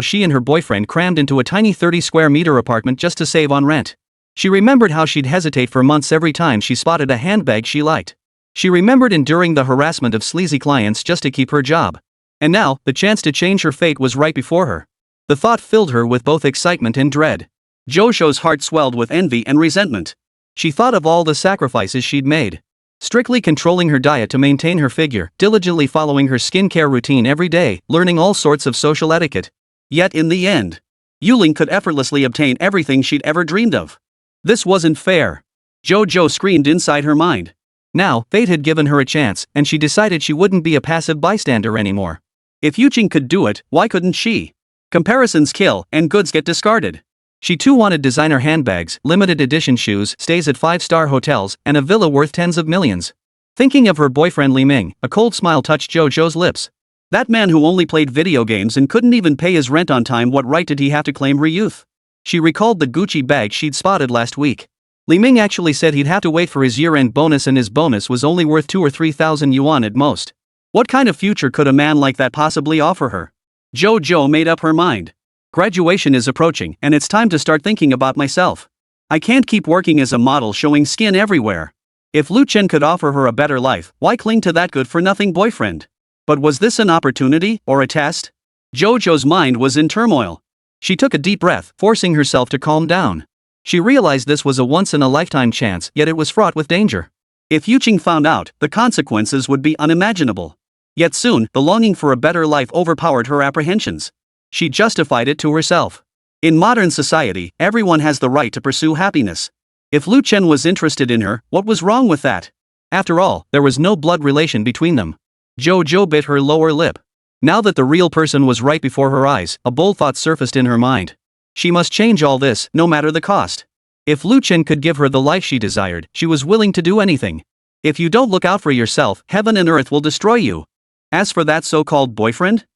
she and her boyfriend crammed into a tiny 30-square-meter apartment just to save on rent. She remembered how she'd hesitate for months every time she spotted a handbag she liked. She remembered enduring the harassment of sleazy clients just to keep her job. And now, the chance to change her fate was right before her. The thought filled her with both excitement and dread. Zhou Zhou's heart swelled with envy and resentment. She thought of all the sacrifices she'd made. Strictly controlling her diet to maintain her figure, diligently following her skincare routine every day, learning all sorts of social etiquette. Yet in the end, Yuling could effortlessly obtain everything she'd ever dreamed of. This wasn't fair. Zhou Zhou screamed inside her mind. Now, fate had given her a chance, and she decided she wouldn't be a passive bystander anymore. If Yuqing could do it, why couldn't she? Comparisons kill, and goods get discarded. She too wanted designer handbags, limited edition shoes, stays at 5-star hotels, and a villa worth tens of millions. Thinking of her boyfriend Li Ming, a cold smile touched Zhou Zhou's lips. That man who only played video games and couldn't even pay his rent on time, what right did he have to claim re-youth? She recalled the Gucci bag she'd spotted last week. Li Ming actually said he'd have to wait for his year-end bonus, and his bonus was only worth 2,000 or 3,000 yuan at most. What kind of future could a man like that possibly offer her? Zhou Zhou made up her mind. Graduation is approaching, and it's time to start thinking about myself. I can't keep working as a model showing skin everywhere. If Lu Chen could offer her a better life, why cling to that good-for-nothing boyfriend? But was this an opportunity, or a test? Zhou Zhou's mind was in turmoil. She took a deep breath, forcing herself to calm down. She realized this was a once-in-a-lifetime chance, yet it was fraught with danger. If Yuqing found out, the consequences would be unimaginable. Yet soon, the longing for a better life overpowered her apprehensions. She justified it to herself. In modern society, everyone has the right to pursue happiness. If Lu Chen was interested in her, what was wrong with that? After all, there was no blood relation between them. Zhou bit her lower lip. Now that the real person was right before her eyes, a bold thought surfaced in her mind. She must change all this, no matter the cost. If Lu Chen could give her the life she desired, she was willing to do anything. If you don't look out for yourself, heaven and earth will destroy you. As for that so-called boyfriend?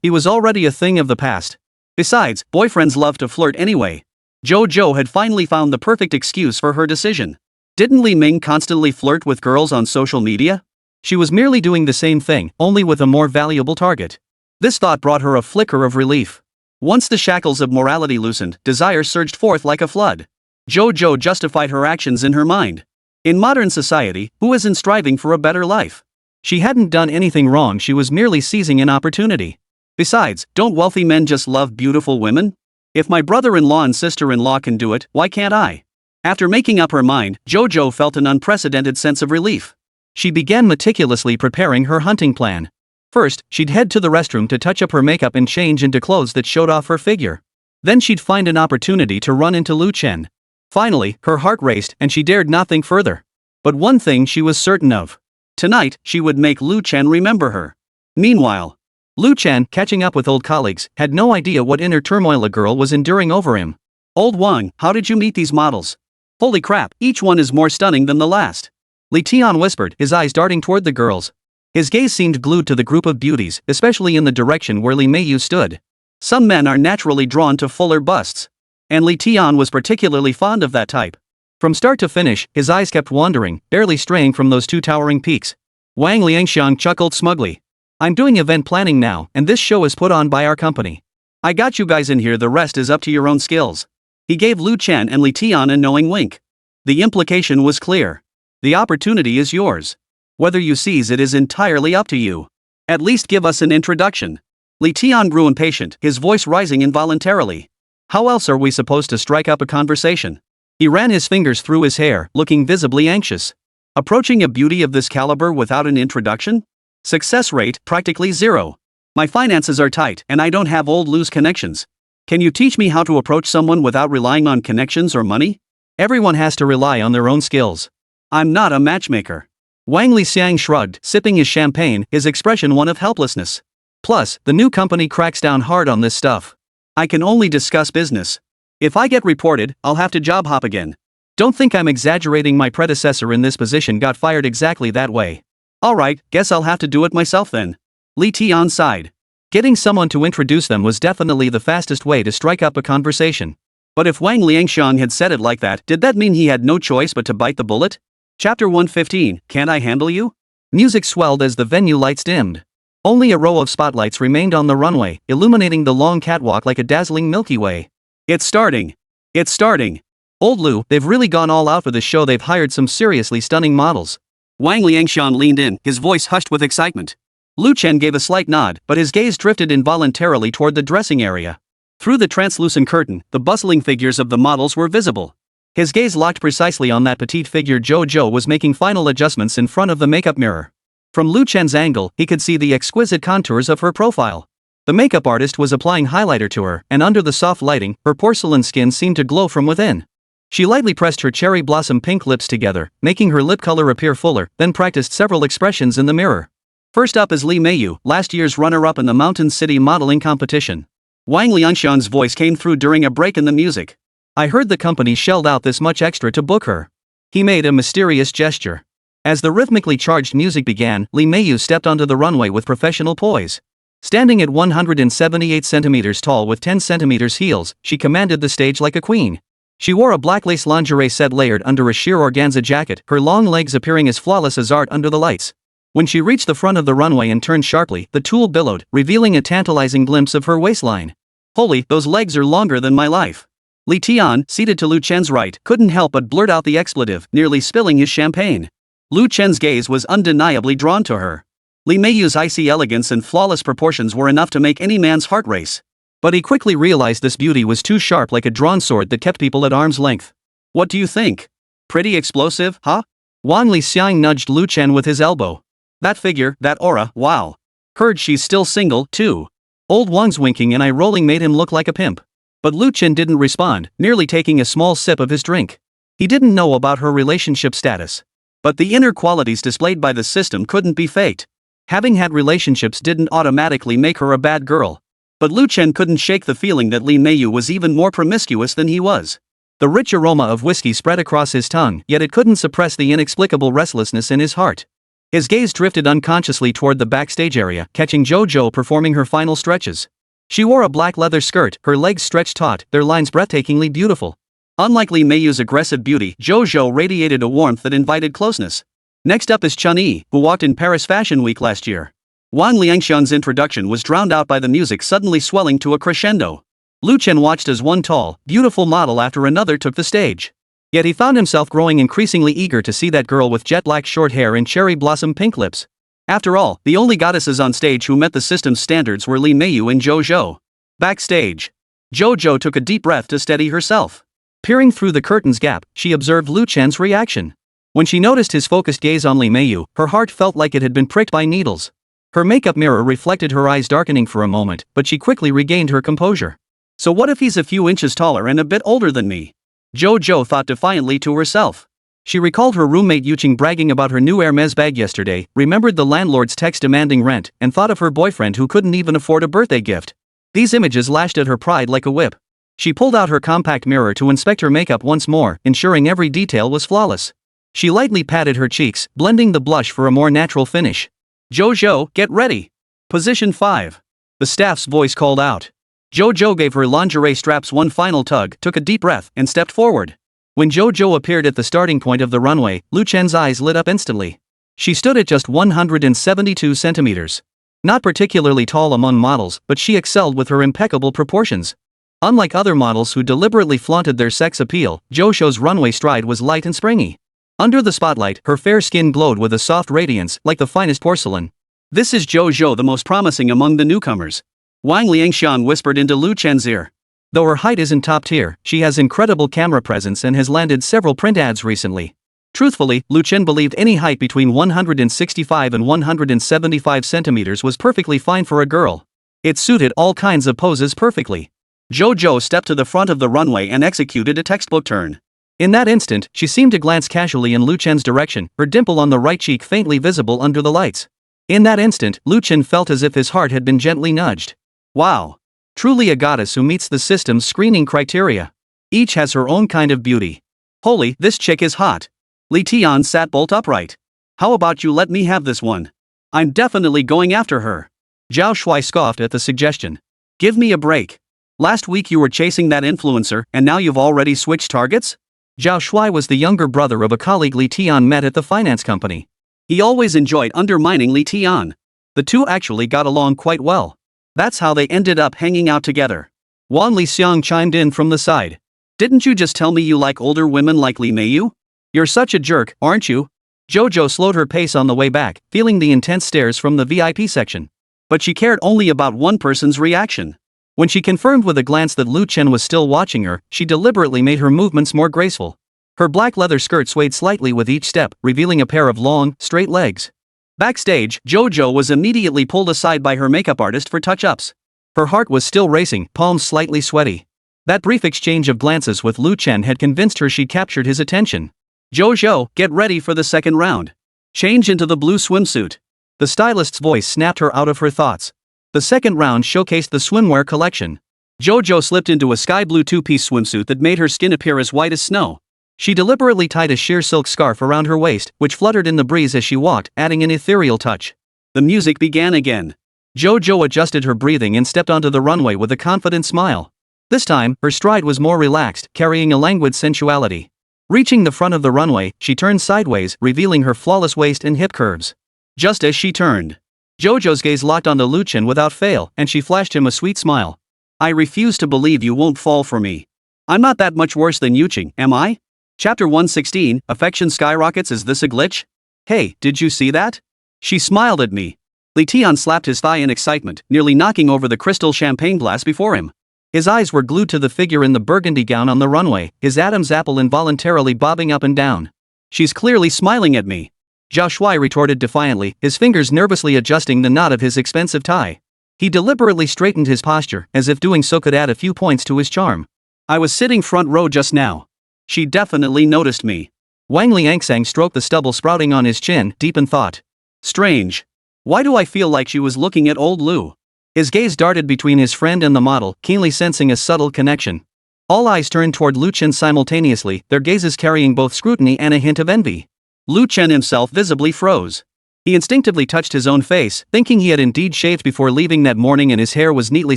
He was already a thing of the past. Besides, boyfriends love to flirt anyway. Zhou had finally found the perfect excuse for her decision. Didn't Li Ming constantly flirt with girls on social media? She was merely doing the same thing, only with a more valuable target. This thought brought her a flicker of relief. Once the shackles of morality loosened, desire surged forth like a flood. Zhou justified her actions in her mind. In modern society, who isn't striving for a better life? She hadn't done anything wrong, she was merely seizing an opportunity. Besides, don't wealthy men just love beautiful women? If my brother-in-law and sister-in-law can do it, why can't I? After making up her mind, Zhou felt an unprecedented sense of relief. She began meticulously preparing her hunting plan. First, she'd head to the restroom to touch up her makeup and change into clothes that showed off her figure. Then she'd find an opportunity to run into Lu Chen. Finally, her heart raced and she dared not think further. But one thing she was certain of. Tonight, she would make Lu Chen remember her. Meanwhile, Lu Chen, catching up with old colleagues, had no idea what inner turmoil a girl was enduring over him. Old Wang, how did you meet these models? Holy crap, each one is more stunning than the last. Li Tian whispered, his eyes darting toward the girls. His gaze seemed glued to the group of beauties, especially in the direction where Li Meiyu stood. Some men are naturally drawn to fuller busts. And Li Tian was particularly fond of that type. From start to finish, his eyes kept wandering, barely straying from those two towering peaks. Wang Liangxiang chuckled smugly. I'm doing event planning now, and this show is put on by our company. I got you guys in here, the rest is up to your own skills. He gave Lu Chen and Li Tian a knowing wink. The implication was clear. The opportunity is yours. Whether you seize it is entirely up to you. At least give us an introduction. Li Tian grew impatient, his voice rising involuntarily. How else are we supposed to strike up a conversation? He ran his fingers through his hair, looking visibly anxious. Approaching a beauty of this caliber without an introduction? Success rate, practically zero. My finances are tight and I don't have old loose connections. Can you teach me how to approach someone without relying on connections or money? Everyone has to rely on their own skills. I'm not a matchmaker. Wang Lixiang shrugged, sipping his champagne, his expression one of helplessness. Plus, the new company cracks down hard on this stuff. I can only discuss business. If I get reported, I'll have to job hop again. Don't think I'm exaggerating, my predecessor in this position got fired exactly that way. Alright, guess I'll have to do it myself then. Li Tian sighed. Getting someone to introduce them was definitely the fastest way to strike up a conversation. But if Wang Liangxiang had said it like that, did that mean he had no choice but to bite the bullet? Chapter 115, Can't I Handle You? Music swelled as the venue lights dimmed. Only a row of spotlights remained on the runway, illuminating the long catwalk like a dazzling Milky Way. It's starting. It's starting. Old Lu, they've really gone all out for this show, they've hired some seriously stunning models. Wang Liangxiang leaned in, his voice hushed with excitement. Lu Chen gave a slight nod, but his gaze drifted involuntarily toward the dressing area. Through the translucent curtain, the bustling figures of the models were visible. His gaze locked precisely on that petite figure. Zhou was making final adjustments in front of the makeup mirror. From Lu Chen's angle, he could see the exquisite contours of her profile. The makeup artist was applying highlighter to her, and under the soft lighting, her porcelain skin seemed to glow from within. She lightly pressed her cherry blossom pink lips together, making her lip color appear fuller, then practiced several expressions in the mirror. First up is Li Meiyu, last year's runner-up in the Mountain City modeling competition. Wang Liangxiang's voice came through during a break in the music. I heard the company shelled out this much extra to book her. He made a mysterious gesture. As the rhythmically charged music began, Li Meiyu stepped onto the runway with professional poise. Standing at 178 centimeters tall with 10 centimeters heels, she commanded the stage like a queen. She wore a black lace lingerie set layered under a sheer organza jacket, her long legs appearing as flawless as art under the lights. When she reached the front of the runway and turned sharply, the tulle billowed, revealing a tantalizing glimpse of her waistline. Holy, those legs are longer than my life. Li Tian, seated to Lu Chen's right, couldn't help but blurt out the expletive, nearly spilling his champagne. Lu Chen's gaze was undeniably drawn to her. Li Meiyu's icy elegance and flawless proportions were enough to make any man's heart race. But he quickly realized this beauty was too sharp, like a drawn sword that kept people at arm's length. What do you think? Pretty explosive, huh? Wang Lixiang nudged Lu Chen with his elbow. That figure, that aura, wow. Heard she's still single, too. Old Wang's winking and eye rolling made him look like a pimp. But Lu Chen didn't respond, nearly taking a small sip of his drink. He didn't know about her relationship status. But the inner qualities displayed by the system couldn't be faked. Having had relationships didn't automatically make her a bad girl. But Lu Chen couldn't shake the feeling that Li Meiyu was even more promiscuous than he was. The rich aroma of whiskey spread across his tongue, yet it couldn't suppress the inexplicable restlessness in his heart. His gaze drifted unconsciously toward the backstage area, catching JoJo performing her final stretches. She wore a black leather skirt, her legs stretched taut, their lines breathtakingly beautiful. Unlike Li Meiyu's aggressive beauty, JoJo radiated a warmth that invited closeness. Next up is Chen Yi, who walked in Paris Fashion Week last year. Wang Liangxiang's introduction was drowned out by the music suddenly swelling to a crescendo. Lu Chen watched as one tall, beautiful model after another took the stage. Yet he found himself growing increasingly eager to see that girl with jet black short hair and cherry blossom pink lips. After all, the only goddesses on stage who met the system's standards were Li Meiyu and JoJo. Backstage, JoJo took a deep breath to steady herself. Peering through the curtain's gap, she observed Lu Chen's reaction. When she noticed his focused gaze on Li Meiyu, her heart felt like it had been pricked by needles. Her makeup mirror reflected her eyes darkening for a moment, but she quickly regained her composure. So what if he's a few inches taller and a bit older than me? JoJo thought defiantly to herself. She recalled her roommate Yuqing bragging about her new Hermes bag yesterday, remembered the landlord's text demanding rent, and thought of her boyfriend who couldn't even afford a birthday gift. These images lashed at her pride like a whip. She pulled out her compact mirror to inspect her makeup once more, ensuring every detail was flawless. She lightly patted her cheeks, blending the blush for a more natural finish. JoJo, get ready. Position 5. The staff's voice called out. JoJo gave her lingerie straps one final tug, took a deep breath, and stepped forward. When JoJo appeared at the starting point of the runway, Lu Chen's eyes lit up instantly. She stood at just 172 centimeters. Not particularly tall among models, but she excelled with her impeccable proportions. Unlike other models who deliberately flaunted their sex appeal, JoJo's runway stride was light and springy. Under the spotlight, her fair skin glowed with a soft radiance, like the finest porcelain. This is JoJo, the most promising among the newcomers. Wang Liangxiang whispered into Lu Chen's ear. Though her height isn't top tier, she has incredible camera presence and has landed several print ads recently. Truthfully, Lu Chen believed any height between 165 and 175 centimeters was perfectly fine for a girl. It suited all kinds of poses perfectly. JoJo stepped to the front of the runway and executed a textbook turn. In that instant, she seemed to glance casually in Lu Chen's direction, her dimple on the right cheek faintly visible under the lights. In that instant, Lu Chen felt as if his heart had been gently nudged. Wow. Truly a goddess who meets the system's screening criteria. Each has her own kind of beauty. Holy, this chick is hot. Li Tian sat bolt upright. How about you let me have this one? I'm definitely going after her. Zhao Shuai scoffed at the suggestion. Give me a break. Last week you were chasing that influencer, and now you've already switched targets? Zhao Shuai was the younger brother of a colleague Li Tian met at the finance company. He always enjoyed undermining Li Tian. The two actually got along quite well. That's how they ended up hanging out together. Wang Lixiang chimed in from the side. Didn't you just tell me you like older women like Li Meiyu? You're such a jerk, aren't you? JoJo slowed her pace on the way back, feeling the intense stares from the VIP section. But she cared only about one person's reaction. When she confirmed with a glance that Lu Chen was still watching her, she deliberately made her movements more graceful. Her black leather skirt swayed slightly with each step, revealing a pair of long, straight legs. Backstage, JoJo was immediately pulled aside by her makeup artist for touch-ups. Her heart was still racing, palms slightly sweaty. That brief exchange of glances with Lu Chen had convinced her she'd captured his attention. JoJo, get ready for the second round. Change into the blue swimsuit. The stylist's voice snapped her out of her thoughts. The second round showcased the swimwear collection. JoJo slipped into a sky blue two-piece swimsuit that made her skin appear as white as snow. She deliberately tied a sheer silk scarf around her waist, which fluttered in the breeze as she walked, adding an ethereal touch. The music began again. JoJo adjusted her breathing and stepped onto the runway with a confident smile. This time, her stride was more relaxed, carrying a languid sensuality. Reaching the front of the runway, she turned sideways, revealing her flawless waist and hip curves. Just as she turned, JoJo's gaze locked onto Lu Chen without fail, and she flashed him a sweet smile. I refuse to believe you won't fall for me. I'm not that much worse than Yuqing, am I? Chapter 116, Affection Skyrockets. Is this a glitch? Hey, did you see that? She smiled at me. Li Tian slapped his thigh in excitement, nearly knocking over the crystal champagne glass before him. His eyes were glued to the figure in the burgundy gown on the runway, his Adam's apple involuntarily bobbing up and down. She's clearly smiling at me. Zhao Shuai retorted defiantly, his fingers nervously adjusting the knot of his expensive tie. He deliberately straightened his posture, as if doing so could add a few points to his charm. I was sitting front row just now. She definitely noticed me. Wang Liangsang stroked the stubble sprouting on his chin, deep in thought. Strange. Why do I feel like she was looking at old Lu? His gaze darted between his friend and the model, keenly sensing a subtle connection. All eyes turned toward Lu Chen simultaneously, their gazes carrying both scrutiny and a hint of envy. Lu Chen himself visibly froze. He instinctively touched his own face, thinking he had indeed shaved before leaving that morning and his hair was neatly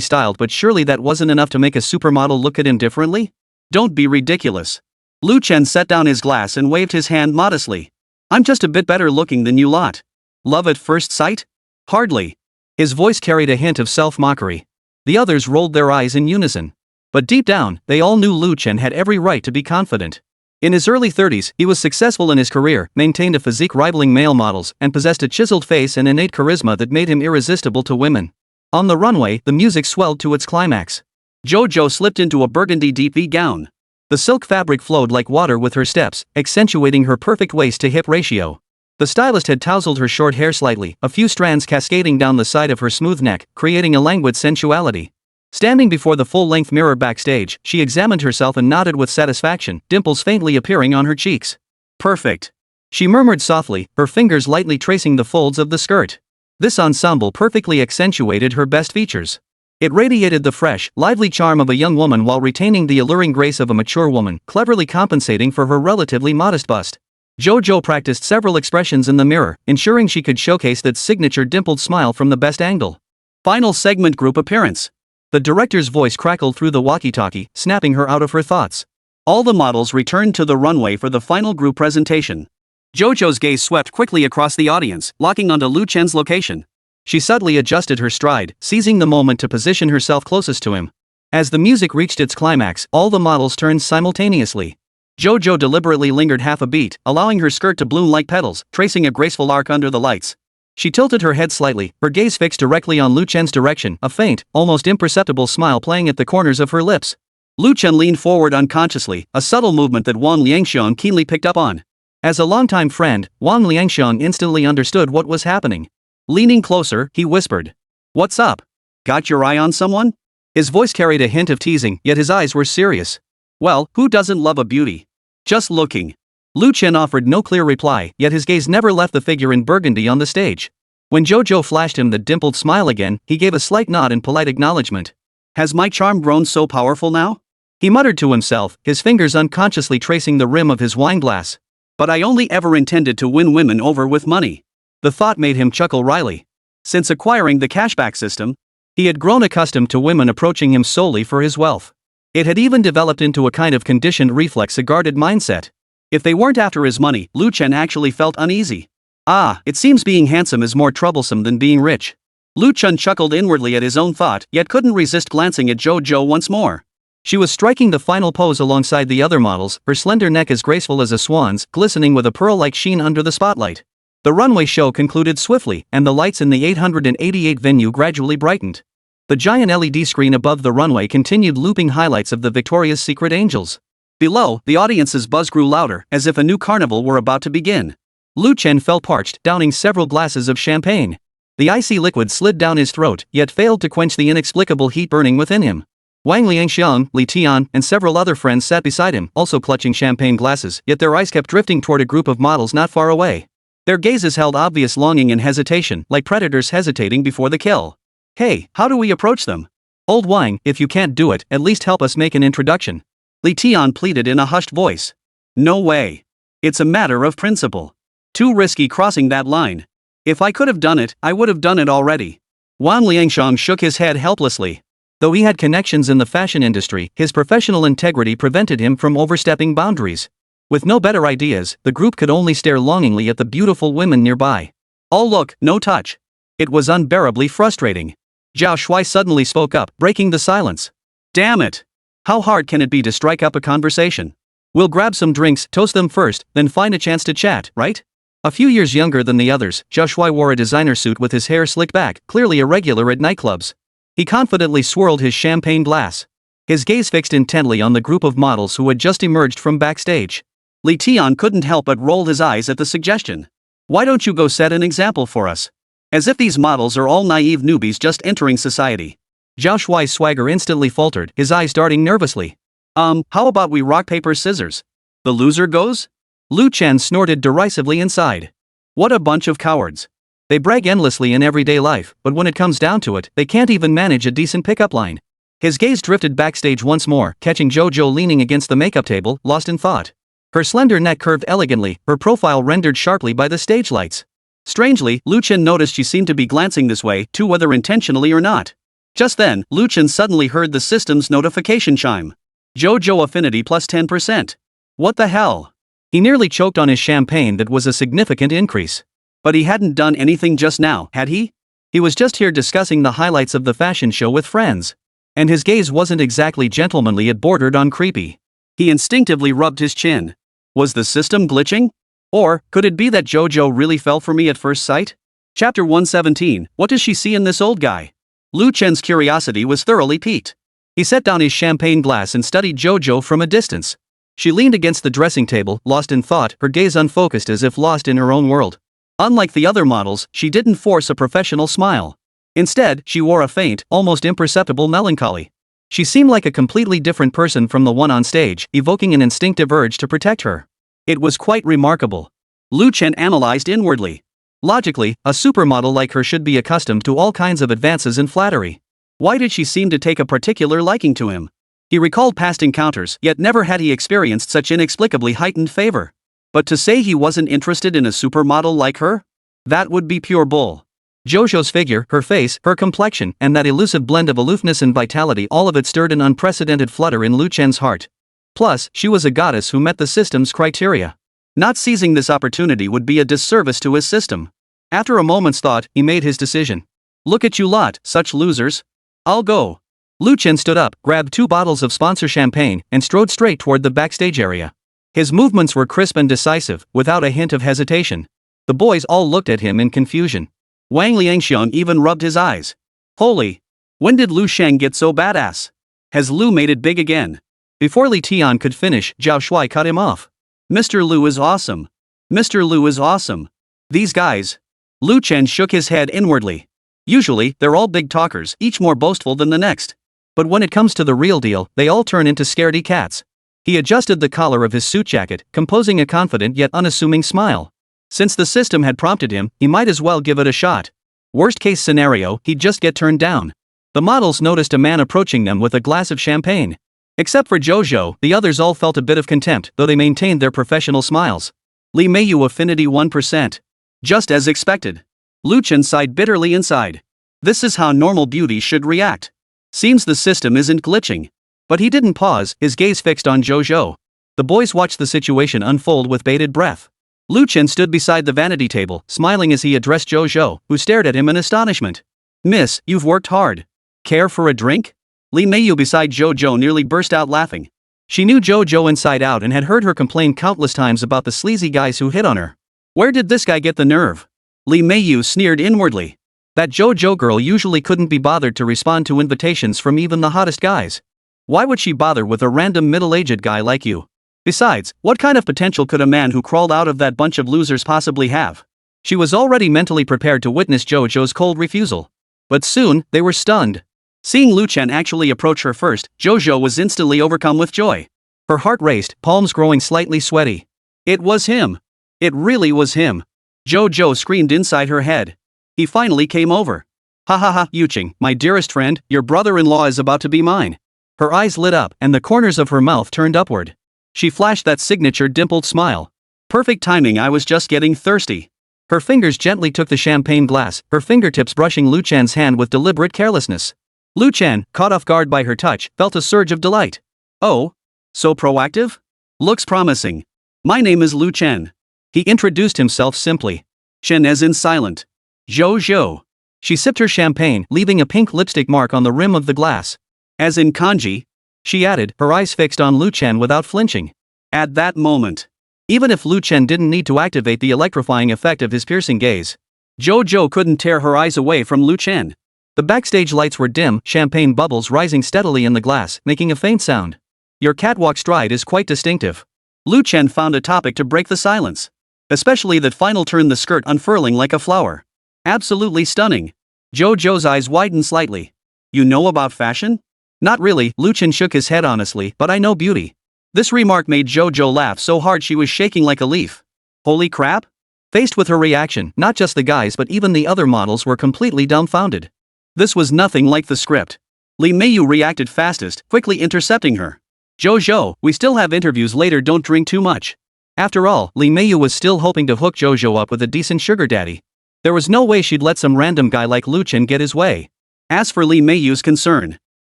styled, but surely that wasn't enough to make a supermodel look at him differently? Don't be ridiculous. Lu Chen set down his glass and waved his hand modestly. I'm just a bit better looking than you lot. Love at first sight? Hardly. His voice carried a hint of self-mockery. The others rolled their eyes in unison. But deep down, they all knew Lu Chen had every right to be confident. In his early 30s, he was successful in his career, maintained a physique rivaling male models, and possessed a chiseled face and innate charisma that made him irresistible to women. On the runway, the music swelled to its climax. Jojo slipped into a burgundy deep V gown. The silk fabric flowed like water with her steps, accentuating her perfect waist-to-hip ratio. The stylist had tousled her short hair slightly, a few strands cascading down the side of her smooth neck, creating a languid sensuality. Standing before the full-length mirror backstage, she examined herself and nodded with satisfaction, dimples faintly appearing on her cheeks. Perfect. She murmured softly, her fingers lightly tracing the folds of the skirt. This ensemble perfectly accentuated her best features. It radiated the fresh, lively charm of a young woman while retaining the alluring grace of a mature woman, cleverly compensating for her relatively modest bust. Jojo practiced several expressions in the mirror, ensuring she could showcase that signature dimpled smile from the best angle. Final segment group appearance. The director's voice crackled through the walkie-talkie, snapping her out of her thoughts. All the models returned to the runway for the final group presentation. Jojo's gaze swept quickly across the audience, locking onto Lu Chen's location. She subtly adjusted her stride, seizing the moment to position herself closest to him. As the music reached its climax, all the models turned simultaneously. Jojo deliberately lingered half a beat, allowing her skirt to bloom like petals, tracing a graceful arc under the lights. She tilted her head slightly, her gaze fixed directly on Lu Chen's direction, a faint, almost imperceptible smile playing at the corners of her lips. Lu Chen leaned forward unconsciously, a subtle movement that Wang Liangxiong keenly picked up on. As a longtime friend, Wang Liangxiong instantly understood what was happening. Leaning closer, he whispered, "What's up? Got your eye on someone?" His voice carried a hint of teasing, yet his eyes were serious. Well, who doesn't love a beauty? Just looking. Lu Chen offered no clear reply, yet his gaze never left the figure in burgundy on the stage. When Jojo flashed him the dimpled smile again, he gave a slight nod in polite acknowledgement. Has my charm grown so powerful now? He muttered to himself, his fingers unconsciously tracing the rim of his wine glass. But I only ever intended to win women over with money. The thought made him chuckle wryly. Since acquiring the cashback system, he had grown accustomed to women approaching him solely for his wealth. It had even developed into a kind of conditioned reflex, a guarded mindset. If they weren't after his money, Lu Chen actually felt uneasy. It seems being handsome is more troublesome than being rich. Lu Chen chuckled inwardly at his own thought, yet couldn't resist glancing at Jojo once more. She was striking the final pose alongside the other models, her slender neck as graceful as a swan's, glistening with a pearl-like sheen under the spotlight. The runway show concluded swiftly, and the lights in the 888 venue gradually brightened. The giant LED screen above the runway continued looping highlights of the Victoria's Secret Angels. Below, the audience's buzz grew louder, as if a new carnival were about to begin. Lu Chen felt parched, downing several glasses of champagne. The icy liquid slid down his throat, yet failed to quench the inexplicable heat burning within him. Wang Liangxiong, Li Tian, and several other friends sat beside him, also clutching champagne glasses, yet their eyes kept drifting toward a group of models not far away. Their gazes held obvious longing and hesitation, like predators hesitating before the kill. Hey, how do we approach them? Old Wang, if you can't do it, at least help us make an introduction. Li Tian pleaded in a hushed voice. No way. It's a matter of principle. Too risky crossing that line. If I could have done it, I would have done it already. Wang Liangxiong shook his head helplessly. Though he had connections in the fashion industry, his professional integrity prevented him from overstepping boundaries. With no better ideas, the group could only stare longingly at the beautiful women nearby. All look, no touch. It was unbearably frustrating. Zhao Shuai suddenly spoke up, breaking the silence. Damn it! How hard can it be to strike up a conversation? We'll grab some drinks, toast them first, then find a chance to chat, right? A few years younger than the others, Ji Xiaoyu wore a designer suit with his hair slicked back, clearly a regular at nightclubs. He confidently swirled his champagne glass. His gaze fixed intently on the group of models who had just emerged from backstage. Li Tian couldn't help but roll his eyes at the suggestion. Why don't you go set an example for us? As if these models are all naive newbies just entering society. Zhao Shuai's swagger instantly faltered, his eyes darting nervously. How about we rock paper scissors? The loser goes? Lu Chen snorted derisively inside. What a bunch of cowards. They brag endlessly in everyday life, but when it comes down to it, they can't even manage a decent pickup line. His gaze drifted backstage once more, catching JoJo leaning against the makeup table, lost in thought. Her slender neck curved elegantly, her profile rendered sharply by the stage lights. Strangely, Lu Chen noticed she seemed to be glancing this way too, whether intentionally or not. Just then, Lu Chen suddenly heard the system's notification chime. JoJo affinity plus 10%. What the hell? He nearly choked on his champagne. That was a significant increase. But he hadn't done anything just now, had he? He was just here discussing the highlights of the fashion show with friends. And his gaze wasn't exactly gentlemanly, it bordered on creepy. He instinctively rubbed his chin. Was the system glitching? Or, could it be that JoJo really fell for me at first sight? Chapter 117, What does she see in this old guy? Lu Chen's curiosity was thoroughly piqued. He set down his champagne glass and studied JoJo from a distance. She leaned against the dressing table, lost in thought, her gaze unfocused as if lost in her own world. Unlike the other models, she didn't force a professional smile. Instead, she wore a faint, almost imperceptible melancholy. She seemed like a completely different person from the one on stage, evoking an instinctive urge to protect her. It was quite remarkable. Lu Chen analyzed inwardly. Logically, a supermodel like her should be accustomed to all kinds of advances in flattery. Why did she seem to take a particular liking to him? He recalled past encounters, yet never had he experienced such inexplicably heightened favor. But to say he wasn't interested in a supermodel like her? That would be pure bull. JoJo's figure, her face, her complexion, and that elusive blend of aloofness and vitality, all of it stirred an unprecedented flutter in Lu Chen's heart. Plus, she was a goddess who met the system's criteria. Not seizing this opportunity would be a disservice to his system. After a moment's thought, he made his decision. Look at you lot, such losers. I'll go. Lu Chen stood up, grabbed 2 bottles of sponsor champagne, and strode straight toward the backstage area. His movements were crisp and decisive, without a hint of hesitation. The boys all looked at him in confusion. Wang Liangxiang even rubbed his eyes. Holy! When did Lu Sheng get so badass? Has Lu made it big again? Before Li Tian could finish, Zhao Shuai cut him off. Mr. Lu is awesome. Mr. Lu is awesome. These guys. Lu Chen shook his head inwardly. Usually, they're all big talkers, each more boastful than the next. But when it comes to the real deal, they all turn into scaredy cats. He adjusted the collar of his suit jacket, composing a confident yet unassuming smile. Since the system had prompted him, he might as well give it a shot. Worst case scenario, he'd just get turned down. The models noticed a man approaching them with a glass of champagne. Except for JoJo, the others all felt a bit of contempt, though they maintained their professional smiles. Li Meiyu affinity 1%. Just as expected. Lu Chen sighed bitterly inside. This is how normal beauty should react. Seems the system isn't glitching. But he didn't pause, his gaze fixed on JoJo. The boys watched the situation unfold with bated breath. Lu Chen stood beside the vanity table, smiling as he addressed JoJo, who stared at him in astonishment. Miss, you've worked hard. Care for a drink? Li Meiyu beside JoJo nearly burst out laughing. She knew JoJo inside out and had heard her complain countless times about the sleazy guys who hit on her. Where did this guy get the nerve? Li Meiyu sneered inwardly. That JoJo girl usually couldn't be bothered to respond to invitations from even the hottest guys. Why would she bother with a random middle-aged guy like you? Besides, what kind of potential could a man who crawled out of that bunch of losers possibly have? She was already mentally prepared to witness JoJo's cold refusal. But soon, they were stunned. Seeing Lu Chen actually approach her first, JoJo was instantly overcome with joy. Her heart raced, palms growing slightly sweaty. It was him. It really was him. JoJo screamed inside her head. He finally came over. Ha ha ha, Yuqing, my dearest friend, your brother-in-law is about to be mine. Her eyes lit up, and the corners of her mouth turned upward. She flashed that signature dimpled smile. Perfect timing, I was just getting thirsty. Her fingers gently took the champagne glass, her fingertips brushing Lu Chen's hand with deliberate carelessness. Lu Chen, caught off guard by her touch, felt a surge of delight. Oh? So proactive? Looks promising. My name is Lu Chen. He introduced himself simply. Chen as in silent. JoJo. She sipped her champagne, leaving a pink lipstick mark on the rim of the glass. As in kanji. She added, her eyes fixed on Lu Chen without flinching. At that moment, Even if Lu Chen didn't need to activate the electrifying effect of his piercing gaze, Zhou couldn't tear her eyes away from Lu Chen. The backstage lights were dim, champagne bubbles rising steadily in the glass, making a faint sound. Your catwalk stride is quite distinctive. Lu Chen found a topic to break the silence. Especially that final turn, the skirt unfurling like a flower. Absolutely stunning. Zhou's eyes widened slightly. You know about fashion? Not really, Lu Chen shook his head honestly, but I know beauty. This remark made Zhou laugh so hard she was shaking like a leaf. Holy crap? Faced with her reaction, not just the guys but even the other models were completely dumbfounded. This was nothing like the script. Li Meiyu reacted fastest, quickly intercepting her. Zhou, we still have interviews later, don't drink too much. After all, Li Meiyu was still hoping to hook Zhou up with a decent sugar daddy. There was no way she'd let some random guy like Lu Chen get his way. As for Li Meiyu's concern,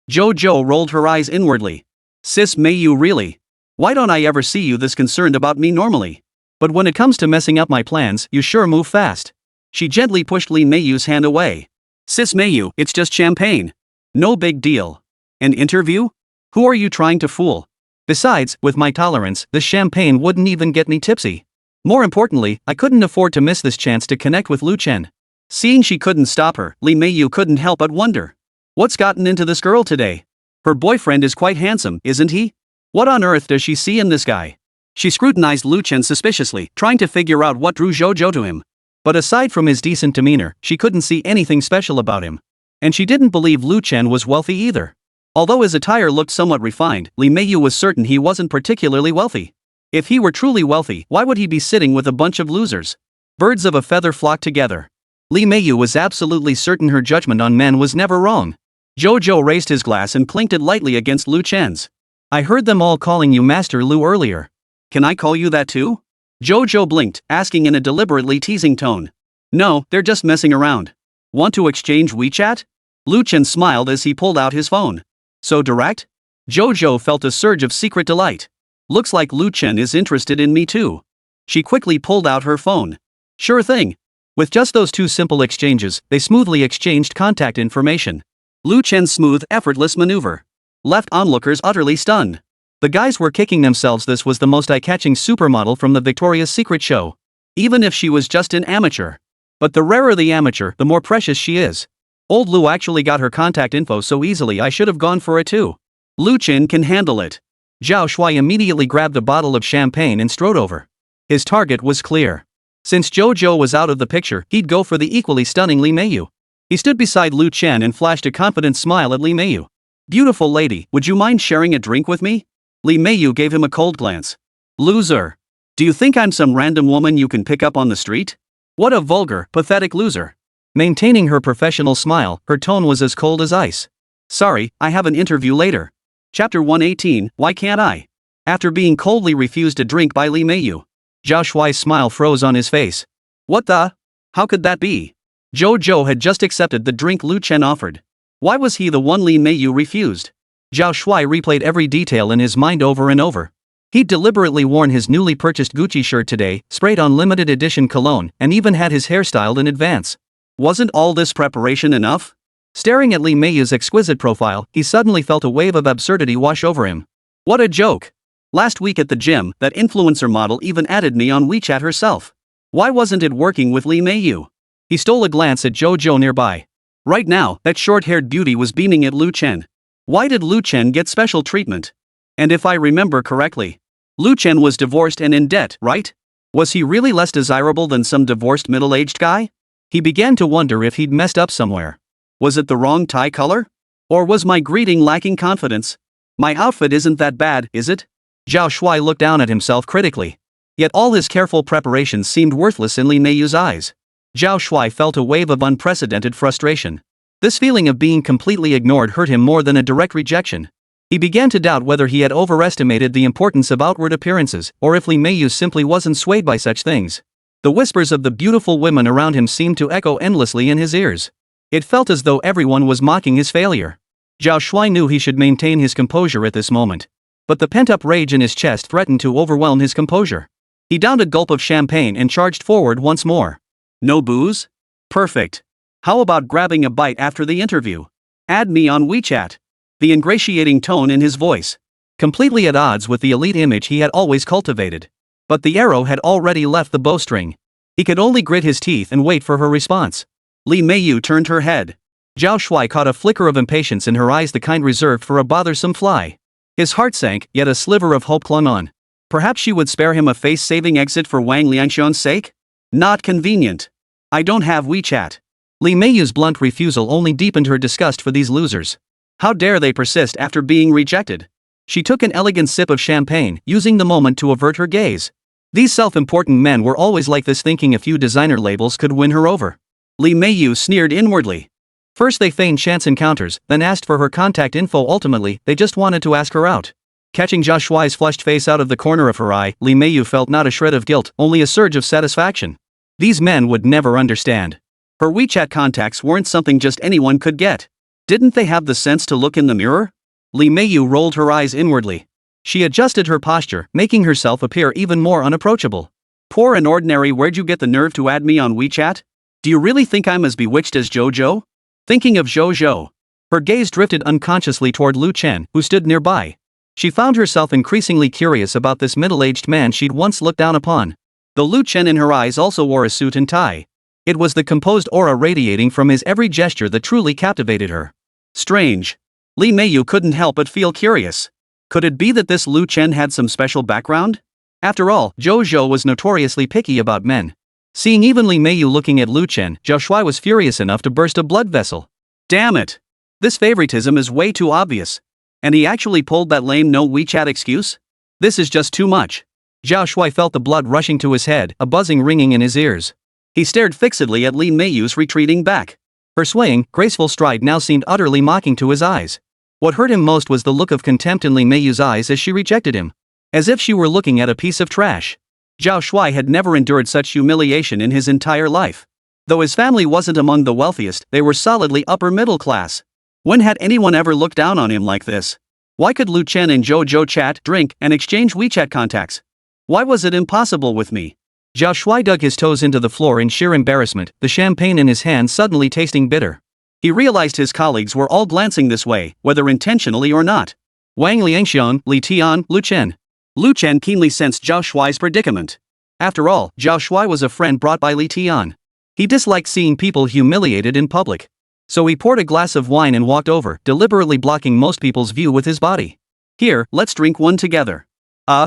Zhou rolled her eyes inwardly. Sis Meiyu, really? Why don't I ever see you this concerned about me normally? But when it comes to messing up my plans, you sure move fast. She gently pushed Li Meiyu's hand away. Sis Meiyu, it's just champagne. No big deal. An interview? Who are you trying to fool? Besides, with my tolerance, this champagne wouldn't even get me tipsy. More importantly, I couldn't afford to miss this chance to connect with Lu Chen. Seeing she couldn't stop her, Li Meiyu couldn't help but wonder. What's gotten into this girl today? Her boyfriend is quite handsome, isn't he? What on earth does she see in this guy? She scrutinized Lu Chen suspiciously, trying to figure out what drew Zhou to him. But aside from his decent demeanor, she couldn't see anything special about him. And she didn't believe Lu Chen was wealthy either. Although his attire looked somewhat refined, Li Meiyu was certain he wasn't particularly wealthy. If he were truly wealthy, why would he be sitting with a bunch of losers? Birds of a feather flock together. Li Meiyu was absolutely certain her judgment on men was never wrong. Zhou raised his glass and clinked it lightly against Lu Chen's. I heard them all calling you Master Lu earlier. Can I call you that too? Zhou blinked, asking in a deliberately teasing tone. No, they're just messing around. Want to exchange WeChat? Lu Chen smiled as he pulled out his phone. So direct? Zhou felt a surge of secret delight. Looks like Lu Chen is interested in me too. She quickly pulled out her phone. Sure thing. With just those two simple exchanges, they smoothly exchanged contact information. Lu Chen's smooth, effortless maneuver left onlookers utterly stunned. The guys were kicking themselves. This was the most eye-catching supermodel from the Victoria's Secret show. Even if she was just an amateur. But the rarer the amateur, the more precious she is. Old Lu actually got her contact info so easily, I should have gone for it too. Lu Chen can handle it. Zhao Shuai immediately grabbed a bottle of champagne and strode over. His target was clear. Since Zhou was out of the picture, he'd go for the equally stunning Li Meiyu. He stood beside Lu Chen and flashed a confident smile at Li Meiyu. Beautiful lady, would you mind sharing a drink with me? Li Meiyu gave him a cold glance. Loser. Do you think I'm some random woman you can pick up on the street? What a vulgar, pathetic loser. Maintaining her professional smile, her tone was as cold as ice. Sorry, I have an interview later. Chapter 118, Why Can't I? After being coldly refused a drink by Li Meiyu, Zhao Shuai's smile froze on his face. What the? How could that be? Zhou had just accepted the drink Lu Chen offered. Why was he the one Li Meiyu refused? Zhao Shuai replayed every detail in his mind over and over. He'd deliberately worn his newly purchased Gucci shirt today, sprayed on limited edition cologne, and even had his hair styled in advance. Wasn't all this preparation enough? Staring at Li Meiyu's exquisite profile, he suddenly felt a wave of absurdity wash over him. What a joke! Last week at the gym, that influencer model even added me on WeChat herself. Why wasn't it working with Li Meiyu? He stole a glance at Zhou nearby. Right now, that short-haired beauty was beaming at Lu Chen. Why did Lu Chen get special treatment? And if I remember correctly, Lu Chen was divorced and in debt, right? Was he really less desirable than some divorced middle-aged guy? He began to wonder if he'd messed up somewhere. Was it the wrong tie color? Or was my greeting lacking confidence? My outfit isn't that bad, is it? Zhao Shuai looked down at himself critically. Yet all his careful preparations seemed worthless in Li Meiyu's eyes. Zhao Shuai felt a wave of unprecedented frustration. This feeling of being completely ignored hurt him more than a direct rejection. He began to doubt whether he had overestimated the importance of outward appearances, or if Li Meiyu simply wasn't swayed by such things. The whispers of the beautiful women around him seemed to echo endlessly in his ears. It felt as though everyone was mocking his failure. Zhao Shuai knew he should maintain his composure at this moment. But the pent-up rage in his chest threatened to overwhelm his composure. He downed a gulp of champagne and charged forward once more. No booze? Perfect. How about grabbing a bite after the interview? Add me on WeChat. The ingratiating tone in his voice, completely at odds with the elite image he had always cultivated. But the arrow had already left the bowstring. He could only grit his teeth and wait for her response. Li Meiyu turned her head. Zhao Shuai caught a flicker of impatience in her eyes, the kind reserved for a bothersome fly. His heart sank, yet a sliver of hope clung on. Perhaps she would spare him a face-saving exit for Wang Liangxian's sake? Not convenient. I don't have WeChat. Li Meiyu's blunt refusal only deepened her disgust for these losers. How dare they persist after being rejected? She took an elegant sip of champagne, using the moment to avert her gaze. These self-important men were always like this, thinking a few designer labels could win her over. Li Meiyu sneered inwardly. First they feigned chance encounters, then asked for her contact info. Ultimately, they just wanted to ask her out. Catching Zhao Shuai's flushed face out of the corner of her eye, Li Meiyu felt not a shred of guilt, only a surge of satisfaction. These men would never understand. Her WeChat contacts weren't something just anyone could get. Didn't they have the sense to look in the mirror? Li Meiyu rolled her eyes inwardly. She adjusted her posture, making herself appear even more unapproachable. Poor and ordinary, where'd you get the nerve to add me on WeChat? Do you really think I'm as bewitched as Jojo? Thinking of Jojo. Her gaze drifted unconsciously toward Lu Chen, who stood nearby. She found herself increasingly curious about this middle-aged man she'd once looked down upon. The Lu Chen in her eyes also wore a suit and tie. It was the composed aura radiating from his every gesture that truly captivated her. Strange. Li Meiyu couldn't help but feel curious. Could it be that this Lu Chen had some special background? After all, Jojo was notoriously picky about men. Seeing even Li Meiyu looking at Lu Chen, Zhao Shuai was furious enough to burst a blood vessel. Damn it! This favoritism is way too obvious. And he actually pulled that lame no WeChat excuse? This is just too much. Zhao Shuai felt the blood rushing to his head, a buzzing ringing in his ears. He stared fixedly at Li Meiyu's retreating back. Her swaying, graceful stride now seemed utterly mocking to his eyes. What hurt him most was the look of contempt in Li Meiyu's eyes as she rejected him. As if she were looking at a piece of trash. Zhao Shuai had never endured such humiliation in his entire life. Though his family wasn't among the wealthiest, they were solidly upper middle class. When had anyone ever looked down on him like this? Why could Lu Chen and Jojo chat, drink, and exchange WeChat contacts? Why was it impossible with me? Zhao Shuai dug his toes into the floor in sheer embarrassment, the champagne in his hand suddenly tasting bitter. He realized his colleagues were all glancing this way, whether intentionally or not. Wang Liangxian, Li Tian, Lu Chen. Lu Chen keenly sensed Zhao Shuai's predicament. After all, Zhao Shuai was a friend brought by Li Tian. He disliked seeing people humiliated in public. So he poured a glass of wine and walked over, deliberately blocking most people's view with his body. Here, let's drink one together.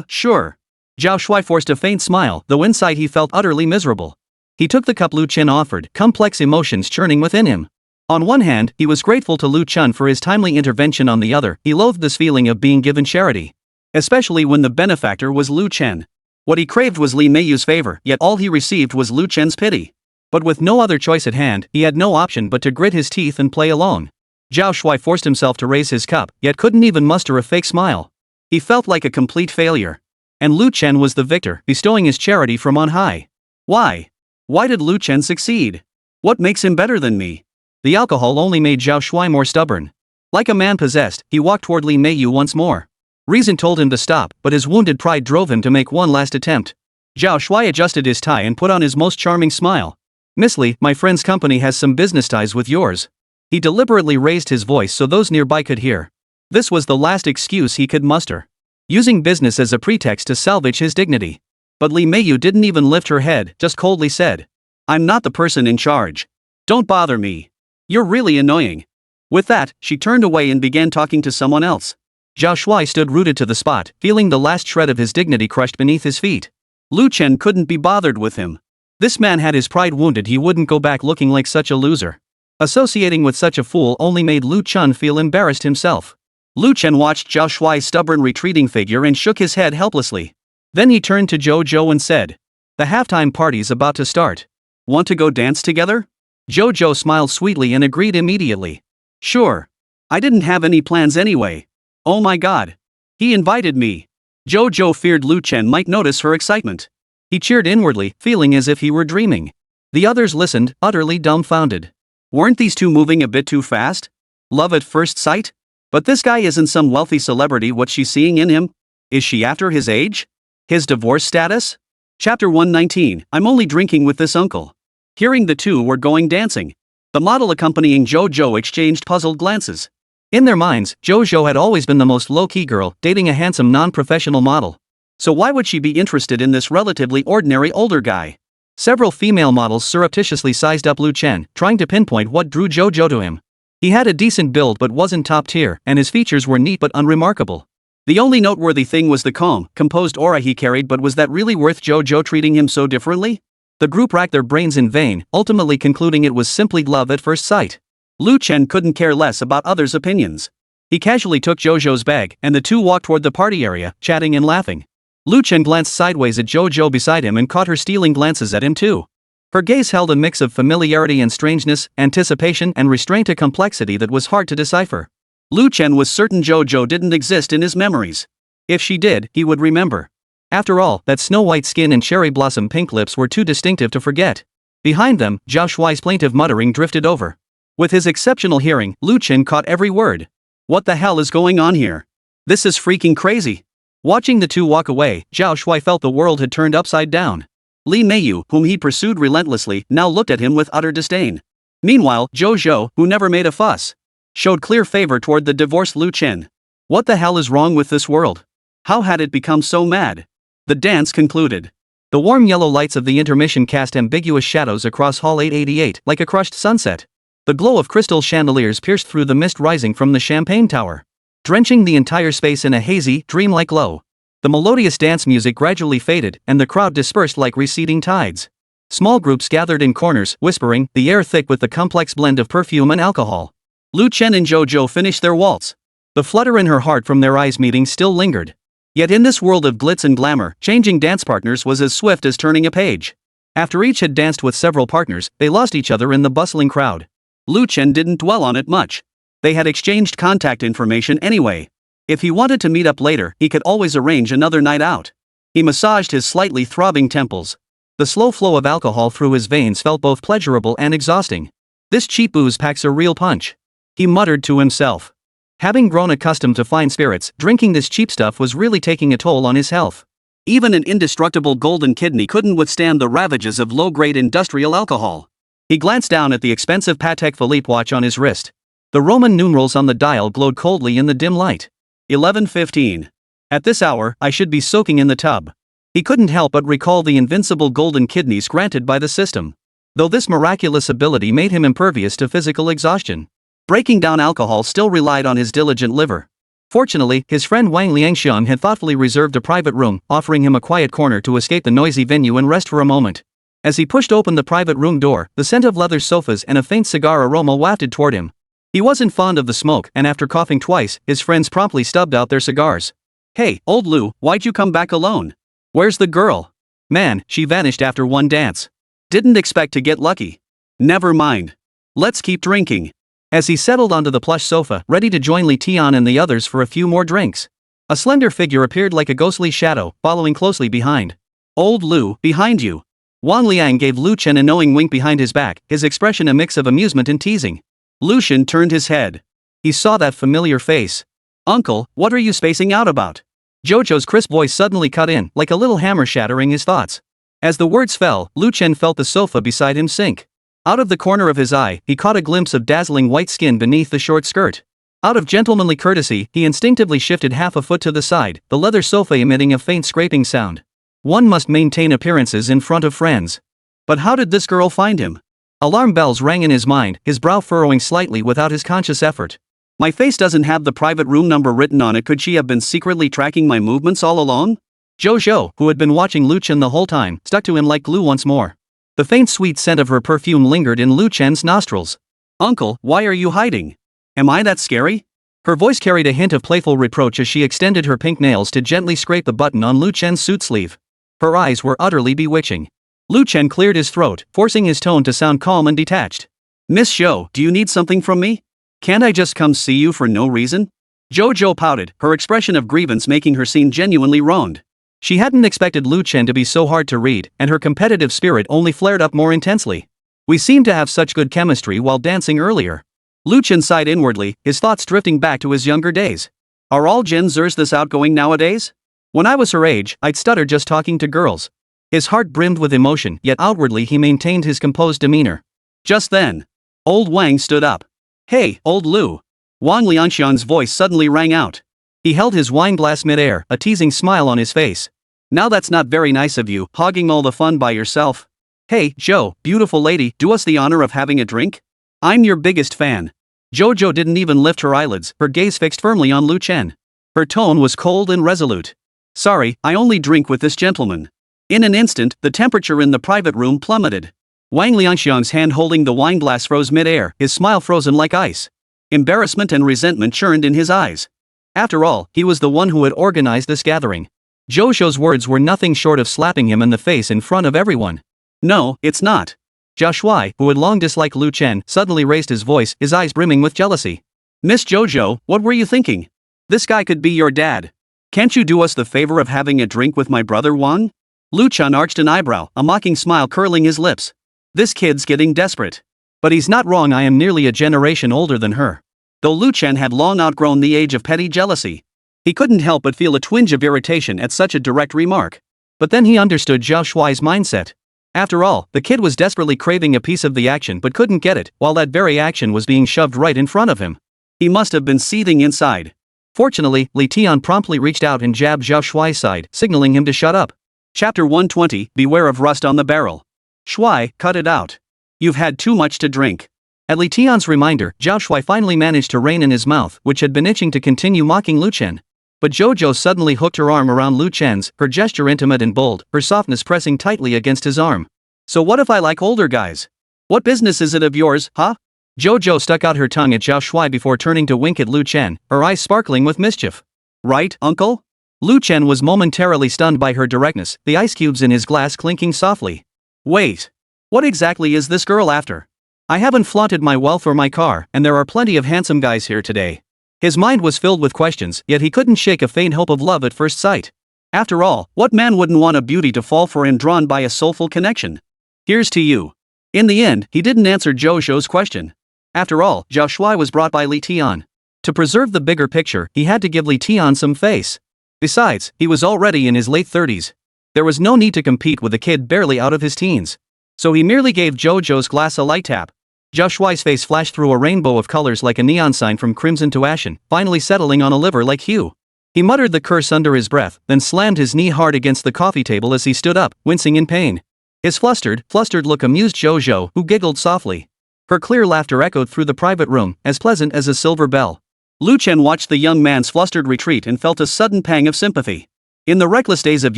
Sure. Zhao Shuai forced a faint smile, though inside he felt utterly miserable. He took the cup Lu Chen offered, complex emotions churning within him. On one hand, he was grateful to Lu Chen for his timely intervention. On the other, he loathed this feeling of being given charity. Especially when the benefactor was Lu Chen. What he craved was Li Meiyu's favor, yet all he received was Lu Chen's pity. But with no other choice at hand, he had no option but to grit his teeth and play along. Zhao Shuai forced himself to raise his cup, yet couldn't even muster a fake smile. He felt like a complete failure. And Lu Chen was the victor, bestowing his charity from on high. Why? Why did Lu Chen succeed? What makes him better than me? The alcohol only made Zhao Shuai more stubborn. Like a man possessed, he walked toward Li Meiyu once more. Reason told him to stop, but his wounded pride drove him to make one last attempt. Zhao Shuai adjusted his tie and put on his most charming smile. Miss Li, my friend's company has some business ties with yours. He deliberately raised his voice so those nearby could hear. This was the last excuse he could muster. Using business as a pretext to salvage his dignity. But Li Meiyu didn't even lift her head, just coldly said. I'm not the person in charge. Don't bother me. You're really annoying. With that, she turned away and began talking to someone else. Zhao Shuai stood rooted to the spot, feeling the last shred of his dignity crushed beneath his feet. Lu Chen couldn't be bothered with him. This man had his pride wounded. He wouldn't go back looking like such a loser. Associating with such a fool only made Lu Chen feel embarrassed himself. Lu Chen watched Zhao Shuai's stubborn retreating figure and shook his head helplessly. Then he turned to Jojo and said, the halftime party's about to start. Want to go dance together? Jojo smiled sweetly and agreed immediately. Sure. I didn't have any plans anyway. Oh my god. He invited me. Jojo feared Lu Chen might notice her excitement. He cheered inwardly, feeling as if he were dreaming. The others listened, utterly dumbfounded. Weren't these two moving a bit too fast? Love at first sight? But this guy isn't some wealthy celebrity. What's she seeing in him? Is she after his age? His divorce status? Chapter 119, I'm only drinking with this uncle. Hearing the two were going dancing. The model accompanying Jojo exchanged puzzled glances. In their minds, Jojo had always been the most low-key girl, dating a handsome non-professional model. So why would she be interested in this relatively ordinary older guy? Several female models surreptitiously sized up Lu Chen, trying to pinpoint what drew Zhou to him. He had a decent build but wasn't top tier, and his features were neat but unremarkable. The only noteworthy thing was the calm, composed aura he carried, but was that really worth Zhou treating him so differently? The group racked their brains in vain, ultimately concluding it was simply love at first sight. Lu Chen couldn't care less about others' opinions. He casually took Zhou's bag, and the two walked toward the party area, chatting and laughing. Lu Chen glanced sideways at Zhou beside him and caught her stealing glances at him too. Her gaze held a mix of familiarity and strangeness, anticipation and restraint, a complexity that was hard to decipher. Lu Chen was certain Zhou didn't exist in his memories. If she did, he would remember. After all, that snow-white skin and cherry blossom pink lips were too distinctive to forget. Behind them, Zhao Shuai's plaintive muttering drifted over. With his exceptional hearing, Lu Chen caught every word. What the hell is going on here? This is freaking crazy. Watching the two walk away, Zhao Shuai felt the world had turned upside down. Li Meiyu, whom he pursued relentlessly, now looked at him with utter disdain. Meanwhile, Zhou, who never made a fuss, showed clear favor toward the divorced Lu Chen. What the hell is wrong with this world? How had it become so mad? The dance concluded. The warm yellow lights of the intermission cast ambiguous shadows across Hall 888, like a crushed sunset. The glow of crystal chandeliers pierced through the mist rising from the champagne tower, drenching the entire space in a hazy, dreamlike glow. The melodious dance music gradually faded, and the crowd dispersed like receding tides. Small groups gathered in corners, whispering, the air thick with the complex blend of perfume and alcohol. Lu Chen and Zhou finished their waltz. The flutter in her heart from their eyes meeting still lingered. Yet in this world of glitz and glamour, changing dance partners was as swift as turning a page. After each had danced with several partners, they lost each other in the bustling crowd. Lu Chen didn't dwell on it much. They had exchanged contact information anyway. If he wanted to meet up later, he could always arrange another night out. He massaged his slightly throbbing temples. The slow flow of alcohol through his veins felt both pleasurable and exhausting. This cheap booze packs a real punch, he muttered to himself. Having grown accustomed to fine spirits, drinking this cheap stuff was really taking a toll on his health. Even an indestructible golden kidney couldn't withstand the ravages of low-grade industrial alcohol. He glanced down at the expensive Patek Philippe watch on his wrist. The Roman numerals on the dial glowed coldly in the dim light. 11:15. At this hour, I should be soaking in the tub. He couldn't help but recall the invincible golden kidneys granted by the system. Though this miraculous ability made him impervious to physical exhaustion, breaking down alcohol still relied on his diligent liver. Fortunately, his friend Wang Liangxiang had thoughtfully reserved a private room, offering him a quiet corner to escape the noisy venue and rest for a moment. As he pushed open the private room door, the scent of leather sofas and a faint cigar aroma wafted toward him. He wasn't fond of the smoke, and after coughing twice, his friends promptly stubbed out their cigars. Hey, old Lu, why'd you come back alone? Where's the girl? Man, she vanished after one dance. Didn't expect to get lucky. Never mind. Let's keep drinking. As he settled onto the plush sofa, ready to join Li Tian and the others for a few more drinks, a slender figure appeared like a ghostly shadow, following closely behind. Old Lu, behind you. Wang Liang gave Lu Chen a knowing wink behind his back, his expression a mix of amusement and teasing. Lu Chen turned his head. He saw that familiar face. Uncle, what are you spacing out about? Zhou's crisp voice suddenly cut in, like a little hammer shattering his thoughts. As the words fell, Lu Chen felt the sofa beside him sink. Out of the corner of his eye, he caught a glimpse of dazzling white skin beneath the short skirt. Out of gentlemanly courtesy, he instinctively shifted half a foot to the side, the leather sofa emitting a faint scraping sound. One must maintain appearances in front of friends. But how did this girl find him? Alarm bells rang in his mind, his brow furrowing slightly without his conscious effort. My face doesn't have the private room number written on it. Could she have been secretly tracking my movements all along? Zhou, who had been watching Lu Chen the whole time, stuck to him like glue once more. The faint sweet scent of her perfume lingered in Lu Chen's nostrils. Uncle, why are you hiding? Am I that scary? Her voice carried a hint of playful reproach as she extended her pink nails to gently scrape the button on Lu Chen's suit sleeve. Her eyes were utterly bewitching. Lu Chen cleared his throat, forcing his tone to sound calm and detached. Miss Zhou, do you need something from me? Can't I just come see you for no reason? Zhou pouted, her expression of grievance making her seem genuinely wronged. She hadn't expected Lu Chen to be so hard to read, and her competitive spirit only flared up more intensely. We seemed to have such good chemistry while dancing earlier. Lu Chen sighed inwardly, his thoughts drifting back to his younger days. Are all Gen Zers this outgoing nowadays? When I was her age, I'd stutter just talking to girls. His heart brimmed with emotion, yet outwardly he maintained his composed demeanor. Just then, old Wang stood up. Hey, old Lu. Wang Liangxiang's voice suddenly rang out. He held his wine glass midair, a teasing smile on his face. Now that's not very nice of you, hogging all the fun by yourself. Hey, Joe, beautiful lady, do us the honor of having a drink? I'm your biggest fan. Jojo didn't even lift her eyelids, her gaze fixed firmly on Lu Chen. Her tone was cold and resolute. Sorry, I only drink with this gentleman. In an instant, the temperature in the private room plummeted. Wang Liangxiang's hand holding the wine glass froze mid-air, his smile frozen like ice. Embarrassment and resentment churned in his eyes. After all, he was the one who had organized this gathering. Jojo's words were nothing short of slapping him in the face in front of everyone. No, it's not. Jia Shuai, who had long disliked Lu Chen, suddenly raised his voice, his eyes brimming with jealousy. Miss Jojo, what were you thinking? This guy could be your dad. Can't you do us the favor of having a drink with my brother Wang? Lu Chen arched an eyebrow, a mocking smile curling his lips. This kid's getting desperate. But he's not wrong, I am nearly a generation older than her. Though Lu Chen had long outgrown the age of petty jealousy, he couldn't help but feel a twinge of irritation at such a direct remark. But then he understood Jia Shuai's mindset. After all, the kid was desperately craving a piece of the action but couldn't get it, while that very action was being shoved right in front of him. He must have been seething inside. Fortunately, Li Tian promptly reached out and jabbed Jia Shuai's side, signaling him to shut up. Chapter 120, Beware of Rust on the Barrel. Shuai, cut it out. You've had too much to drink. At Li Tian's reminder, Zhao Shuai finally managed to rein in his mouth, which had been itching to continue mocking Lu Chen. But Jojo suddenly hooked her arm around Lu Chen's, her gesture intimate and bold, her softness pressing tightly against his arm. So what if I like older guys? What business is it of yours, huh? Jojo stuck out her tongue at Zhao Shuai before turning to wink at Lu Chen, her eyes sparkling with mischief. Right, uncle? Lu Chen was momentarily stunned by her directness, the ice cubes in his glass clinking softly. Wait. What exactly is this girl after? I haven't flaunted my wealth or my car, and there are plenty of handsome guys here today. His mind was filled with questions, yet he couldn't shake a faint hope of love at first sight. After all, what man wouldn't want a beauty to fall for and drawn by a soulful connection? Here's to you. In the end, he didn't answer Jojo's question. After all, Zhao Shuai was brought by Li Tian. To preserve the bigger picture, he had to give Li Tian some face. Besides, he was already in his late 30s. There was no need to compete with a kid barely out of his teens. So he merely gave Jojo's glass a light tap. Zhao Shuai's face flashed through a rainbow of colors like a neon sign from crimson to ashen, finally settling on a liver-like hue. He muttered the curse under his breath, then slammed his knee hard against the coffee table as he stood up, wincing in pain. His flustered look amused Jojo, who giggled softly. Her clear laughter echoed through the private room, as pleasant as a silver bell. Lu Chen watched the young man's flustered retreat and felt a sudden pang of sympathy. In the reckless days of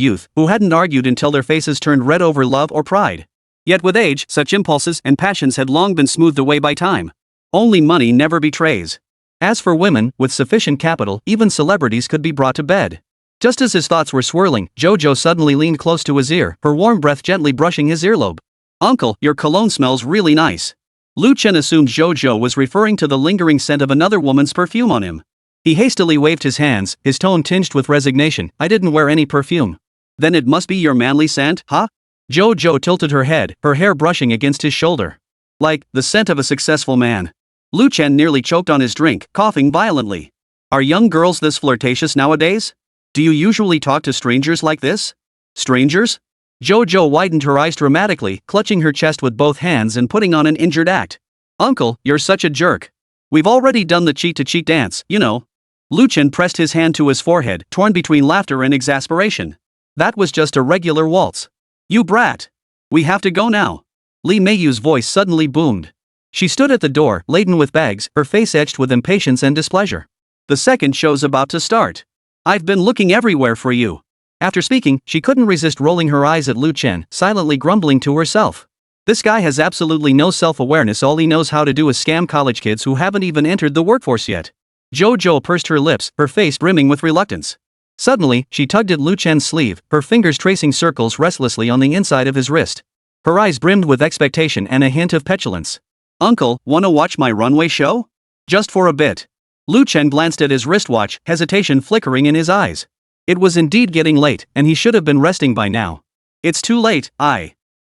youth, who hadn't argued until their faces turned red over love or pride? Yet with age, such impulses and passions had long been smoothed away by time. Only money never betrays. As for women, with sufficient capital, even celebrities could be brought to bed. Just as his thoughts were swirling, Jojo suddenly leaned close to his ear, her warm breath gently brushing his earlobe. Uncle, your cologne smells really nice. Lu Chen assumed Jojo was referring to the lingering scent of another woman's perfume on him. He hastily waved his hands, his tone tinged with resignation. I didn't wear any perfume. Then it must be your manly scent, huh? Jojo tilted her head, her hair brushing against his shoulder. Like, the scent of a successful man. Lu Chen nearly choked on his drink, coughing violently. Are young girls this flirtatious nowadays? Do you usually talk to strangers like this? Strangers? Jojo widened her eyes dramatically, clutching her chest with both hands and putting on an injured act. Uncle, you're such a jerk. We've already done the cheek-to-cheek dance, you know. Lu Chen pressed his hand to his forehead, torn between laughter and exasperation. That was just a regular waltz. You brat! We have to go now. Li Meiyu's voice suddenly boomed. She stood at the door, laden with bags, her face etched with impatience and displeasure. The second show's about to start. I've been looking everywhere for you. After speaking, she couldn't resist rolling her eyes at Lu Chen, silently grumbling to herself. This guy has absolutely no self-awareness. All he knows how to do is scam college kids who haven't even entered the workforce yet. Jojo pursed her lips, her face brimming with reluctance. Suddenly, she tugged at Lu Chen's sleeve, her fingers tracing circles restlessly on the inside of his wrist. Her eyes brimmed with expectation and a hint of petulance. Uncle, wanna watch my runway show? Just for a bit. Lu Chen glanced at his wristwatch, hesitation flickering in his eyes. It was indeed getting late, and he should have been resting by now. It's too late,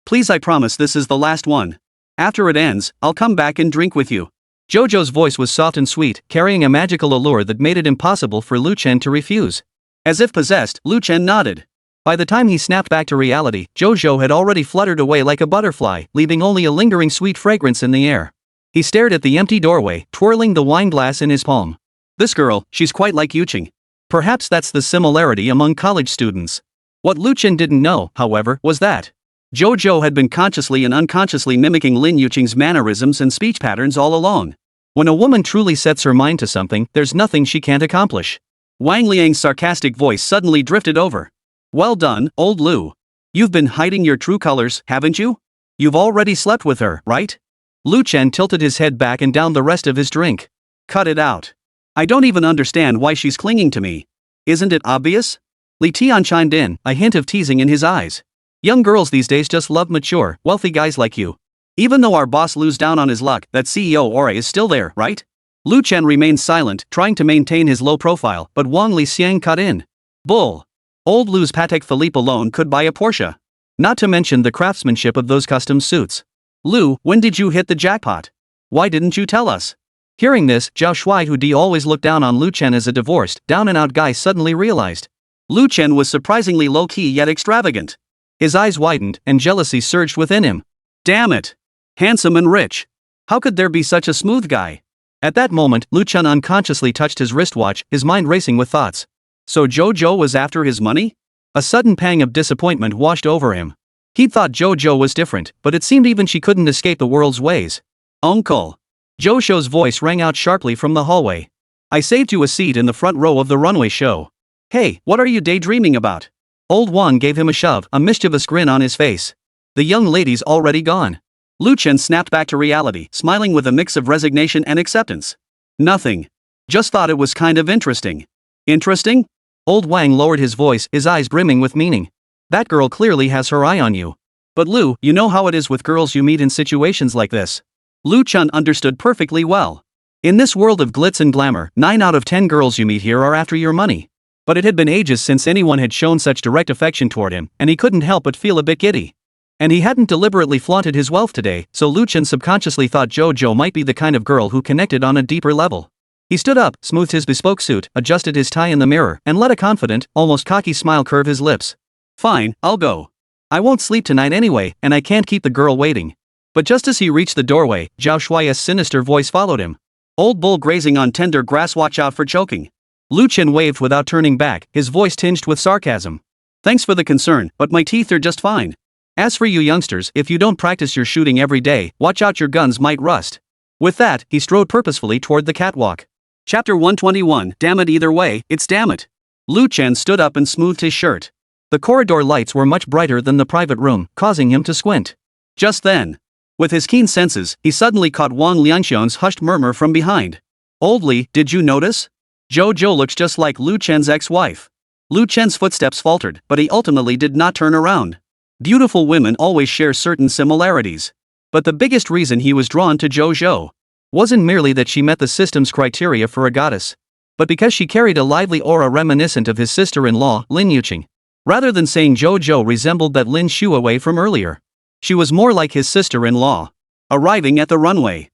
Please, I promise this is the last one. After it ends, I'll come back and drink with you. Jojo's voice was soft and sweet, carrying a magical allure that made it impossible for Lu Chen to refuse. As if possessed, Lu Chen nodded. By the time he snapped back to reality, Jojo had already fluttered away like a butterfly, leaving only a lingering sweet fragrance in the air. He stared at the empty doorway, twirling the wine glass in his palm. This girl, she's quite like Yuqing. Perhaps that's the similarity among college students. What Lu Chen didn't know, however, was that Zhou had been consciously and unconsciously mimicking Lin Yuqing's mannerisms and speech patterns all along. When a woman truly sets her mind to something, there's nothing she can't accomplish. Wang Liang's sarcastic voice suddenly drifted over. Well done, old Lu. You've been hiding your true colors, haven't you? You've already slept with her, right? Lu Chen tilted his head back and downed the rest of his drink. Cut it out. I don't even understand why she's clinging to me. Isn't it obvious? Li Tian chimed in, a hint of teasing in his eyes. Young girls these days just love mature, wealthy guys like you. Even though our boss Lu's down on his luck, that CEO aura is still there, right? Lu Chen remained silent, trying to maintain his low profile, but Wang Lixiang cut in. Bull. Old Lu's Patek Philippe alone could buy a Porsche. Not to mention the craftsmanship of those custom suits. Lu, when did you hit the jackpot? Why didn't you tell us? Hearing this, Zhao Shuai, who always looked down on Lu Chen as a divorced, down-and-out guy, suddenly realized. Lu Chen was surprisingly low-key yet extravagant. His eyes widened, and jealousy surged within him. Damn it. Handsome and rich. How could there be such a smooth guy? At that moment, Lu Chen unconsciously touched his wristwatch, his mind racing with thoughts. So Zhou was after his money? A sudden pang of disappointment washed over him. He'd thought Zhou was different, but it seemed even she couldn't escape the world's ways. Uncle. Zhou Shou's voice rang out sharply from the hallway. I saved you a seat in the front row of the runway show. Hey, what are you daydreaming about? Old Wang gave him a shove, a mischievous grin on his face. The young lady's already gone. Lu Chen snapped back to reality, smiling with a mix of resignation and acceptance. Nothing. Just thought it was kind of interesting. Interesting? Old Wang lowered his voice, his eyes brimming with meaning. That girl clearly has her eye on you. But Lu, you know how it is with girls you meet in situations like this. Lu Chen understood perfectly well. In this world of glitz and glamour, 9 out of 10 girls you meet here are after your money. But it had been ages since anyone had shown such direct affection toward him, and he couldn't help but feel a bit giddy. And he hadn't deliberately flaunted his wealth today, so Lu Chen subconsciously thought Zhou might be the kind of girl who connected on a deeper level. He stood up, smoothed his bespoke suit, adjusted his tie in the mirror, and let a confident, almost cocky smile curve his lips. Fine, I'll go. I won't sleep tonight anyway, and I can't keep the girl waiting. But just as he reached the doorway, Zhao Shuai's sinister voice followed him. Old bull grazing on tender grass, watch out for choking. Lu Chen waved without turning back, his voice tinged with sarcasm. Thanks for the concern, but my teeth are just fine. As for you youngsters, if you don't practice your shooting every day, watch out, your guns might rust. With that, he strode purposefully toward the catwalk. Chapter 121, Damn it, either way, it's damn it. Lu Chen stood up and smoothed his shirt. The corridor lights were much brighter than the private room, causing him to squint. Just then, with his keen senses, he suddenly caught Wang Liangxian's hushed murmur from behind. Old Li, did you notice? Zhou looks just like Lu Chen's ex-wife. Lu Chen's footsteps faltered, but he ultimately did not turn around. Beautiful women always share certain similarities. But the biggest reason he was drawn to Zhou wasn't merely that she met the system's criteria for a goddess, but because she carried a lively aura reminiscent of his sister-in-law, Lin Yuqing. Rather than saying Zhou resembled that Lin Xiaoyu from earlier, she was more like his sister-in-law. Arriving at the runway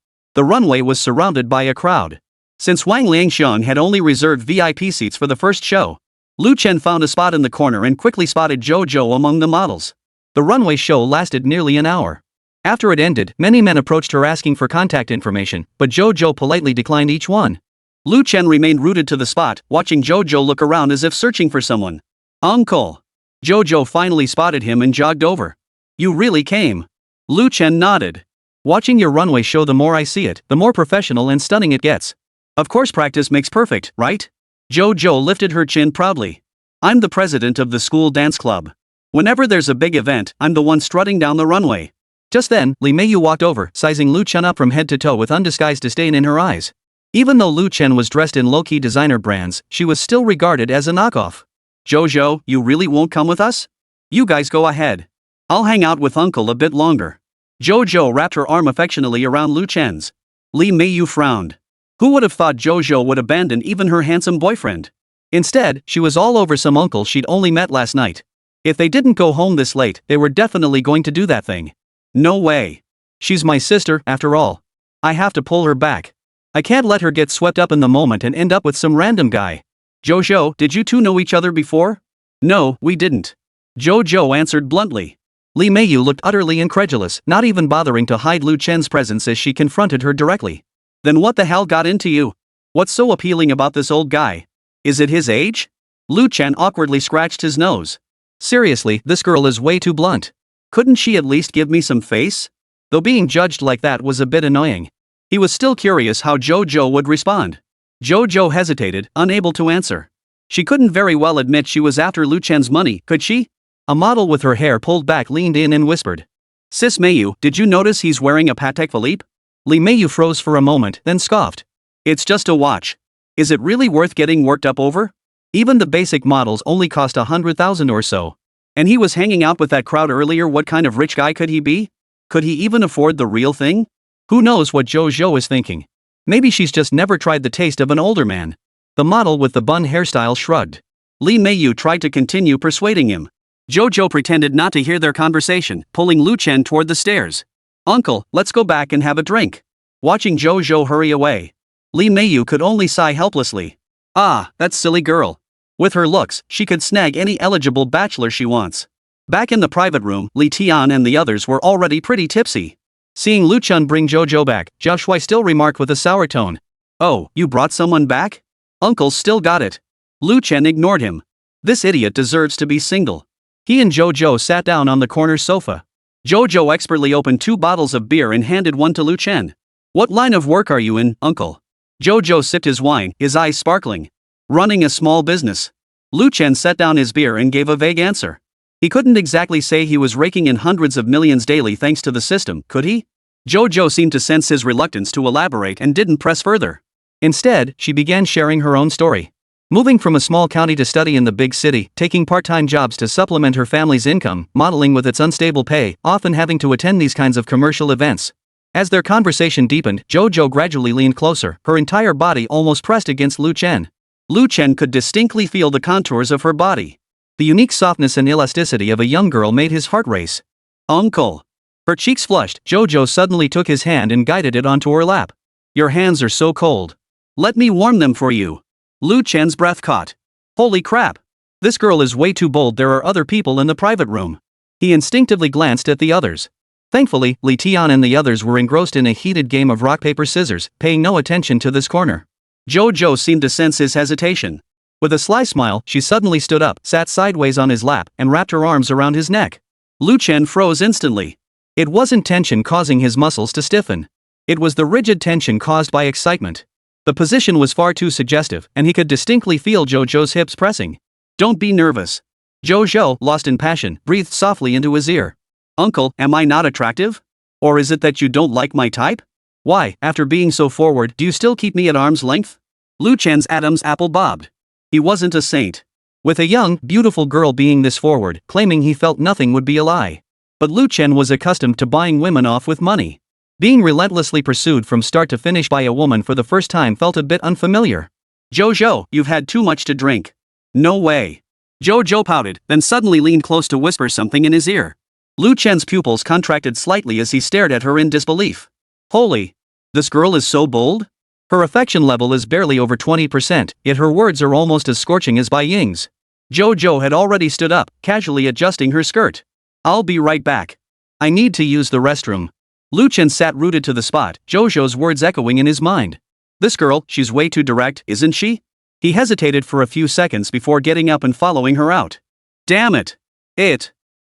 was surrounded by a crowd. Since Wang Liangxiang had only reserved VIP seats for the first show, Lu Chen found a spot in the corner and quickly spotted Zhou among the models. The runway show lasted nearly an hour. After it ended, many men approached her asking for contact information, but Zhou politely declined each one. Lu Chen remained rooted to the spot, watching Zhou look around as if searching for someone. Uncle! Zhou finally spotted him and jogged over. You really came? Lu Chen nodded. Watching your runway show, the more I see it, the more professional and stunning it gets. Of course, practice makes perfect, right? Zhou lifted her chin proudly. I'm the president of the school dance club. Whenever there's a big event, I'm the one strutting down the runway. Just then, Li Meiyu walked over, sizing Lu Chen up from head to toe with undisguised disdain in her eyes. Even though Lu Chen was dressed in low-key designer brands, she was still regarded as a knockoff. Zhou, you really won't come with us? You guys go ahead. I'll hang out with Uncle a bit longer. Zhou wrapped her arm affectionately around Lu Chen's. Li Meiyu frowned. Who would have thought Zhou would abandon even her handsome boyfriend? Instead, she was all over some uncle she'd only met last night. If they didn't go home this late, they were definitely going to do that thing. No way. She's my sister, after all. I have to pull her back. I can't let her get swept up in the moment and end up with some random guy. Zhou, did you two know each other before? No, we didn't. Zhou answered bluntly. Li Meiyu looked utterly incredulous, not even bothering to hide Lu Chen's presence as she confronted her directly. Then what the hell got into you? What's so appealing about this old guy? Is it his age? Lu Chen awkwardly scratched his nose. Seriously, this girl is way too blunt. Couldn't she at least give me some face? Though being judged like that was a bit annoying. He was still curious how Jojo would respond. Jojo hesitated, unable to answer. She couldn't very well admit she was after Lu Chen's money, could she? A model with her hair pulled back leaned in and whispered. Sis Mayu, did you notice he's wearing a Patek Philippe? Li Mayu froze for a moment, then scoffed. It's just a watch. Is it really worth getting worked up over? Even the basic models only cost 100,000 or so. And he was hanging out with that crowd earlier. What kind of rich guy could he be? Could he even afford the real thing? Who knows what Jojo is thinking? Maybe she's just never tried the taste of an older man. The model with the bun hairstyle shrugged. Li Mayu tried to continue persuading him. Jojo pretended not to hear their conversation, pulling Lu Chen toward the stairs. Uncle, let's go back and have a drink. Watching Jojo hurry away, Li Mayu could only sigh helplessly. Ah, that silly girl. With her looks, she could snag any eligible bachelor she wants. Back in the private room, Li Tian and the others were already pretty tipsy. Seeing Lu Chen bring Jojo back, Zhao Shui still remarked with a sour tone. Oh, you brought someone back? Uncle still got it. Lu Chen ignored him. This idiot deserves to be single. He and Jojo sat down on the corner sofa. Jojo expertly opened 2 bottles of beer and handed one to Lu Chen. What line of work are you in, uncle? Jojo sipped his wine, his eyes sparkling. Running a small business. Lu Chen set down his beer and gave a vague answer. He couldn't exactly say he was raking in hundreds of millions daily thanks to the system, could he? Jojo seemed to sense his reluctance to elaborate and didn't press further. Instead, she began sharing her own story. Moving from a small county to study in the big city, taking part-time jobs to supplement her family's income, modeling with its unstable pay, often having to attend these kinds of commercial events. As their conversation deepened, Jojo gradually leaned closer, her entire body almost pressed against Lu Chen. Lu Chen could distinctly feel the contours of her body. The unique softness and elasticity of a young girl made his heart race. Uncle. Her cheeks flushed. Jojo suddenly took his hand and guided it onto her lap. Your hands are so cold. Let me warm them for you. Lu Chen's breath caught. Holy crap. This girl is way too bold. There are other people in the private room. He instinctively glanced at the others. Thankfully, Li Tian and the others were engrossed in a heated game of rock paper scissors, paying no attention to this corner. Jojo seemed to sense his hesitation. With a sly smile, she suddenly stood up, sat sideways on his lap, and wrapped her arms around his neck. Lu Chen froze instantly. It wasn't tension causing his muscles to stiffen. It was the rigid tension caused by excitement. The position was far too suggestive, and he could distinctly feel Jojo's hips pressing. Don't be nervous. Jojo, lost in passion, breathed softly into his ear. Uncle, am I not attractive? Or is it that you don't like my type? Why, after being so forward, do you still keep me at arm's length? Lu Chen's Adam's apple bobbed. He wasn't a saint. With a young, beautiful girl being this forward, claiming he felt nothing would be a lie. But Lu Chen was accustomed to buying women off with money. Being relentlessly pursued from start to finish by a woman for the first time felt a bit unfamiliar. Jojo, you've had too much to drink. No way. Jojo pouted, then suddenly leaned close to whisper something in his ear. Lu Chen's pupils contracted slightly as he stared at her in disbelief. Holy! This girl is so bold? Her affection level is barely over 20%, yet her words are almost as scorching as Bai Ying's. Jojo had already stood up, casually adjusting her skirt. I'll be right back. I need to use the restroom. Lu Chen sat rooted to the spot, Jojo's words echoing in his mind. This girl, she's way too direct, isn't she? He hesitated for a few seconds before getting up and following her out. Damn it!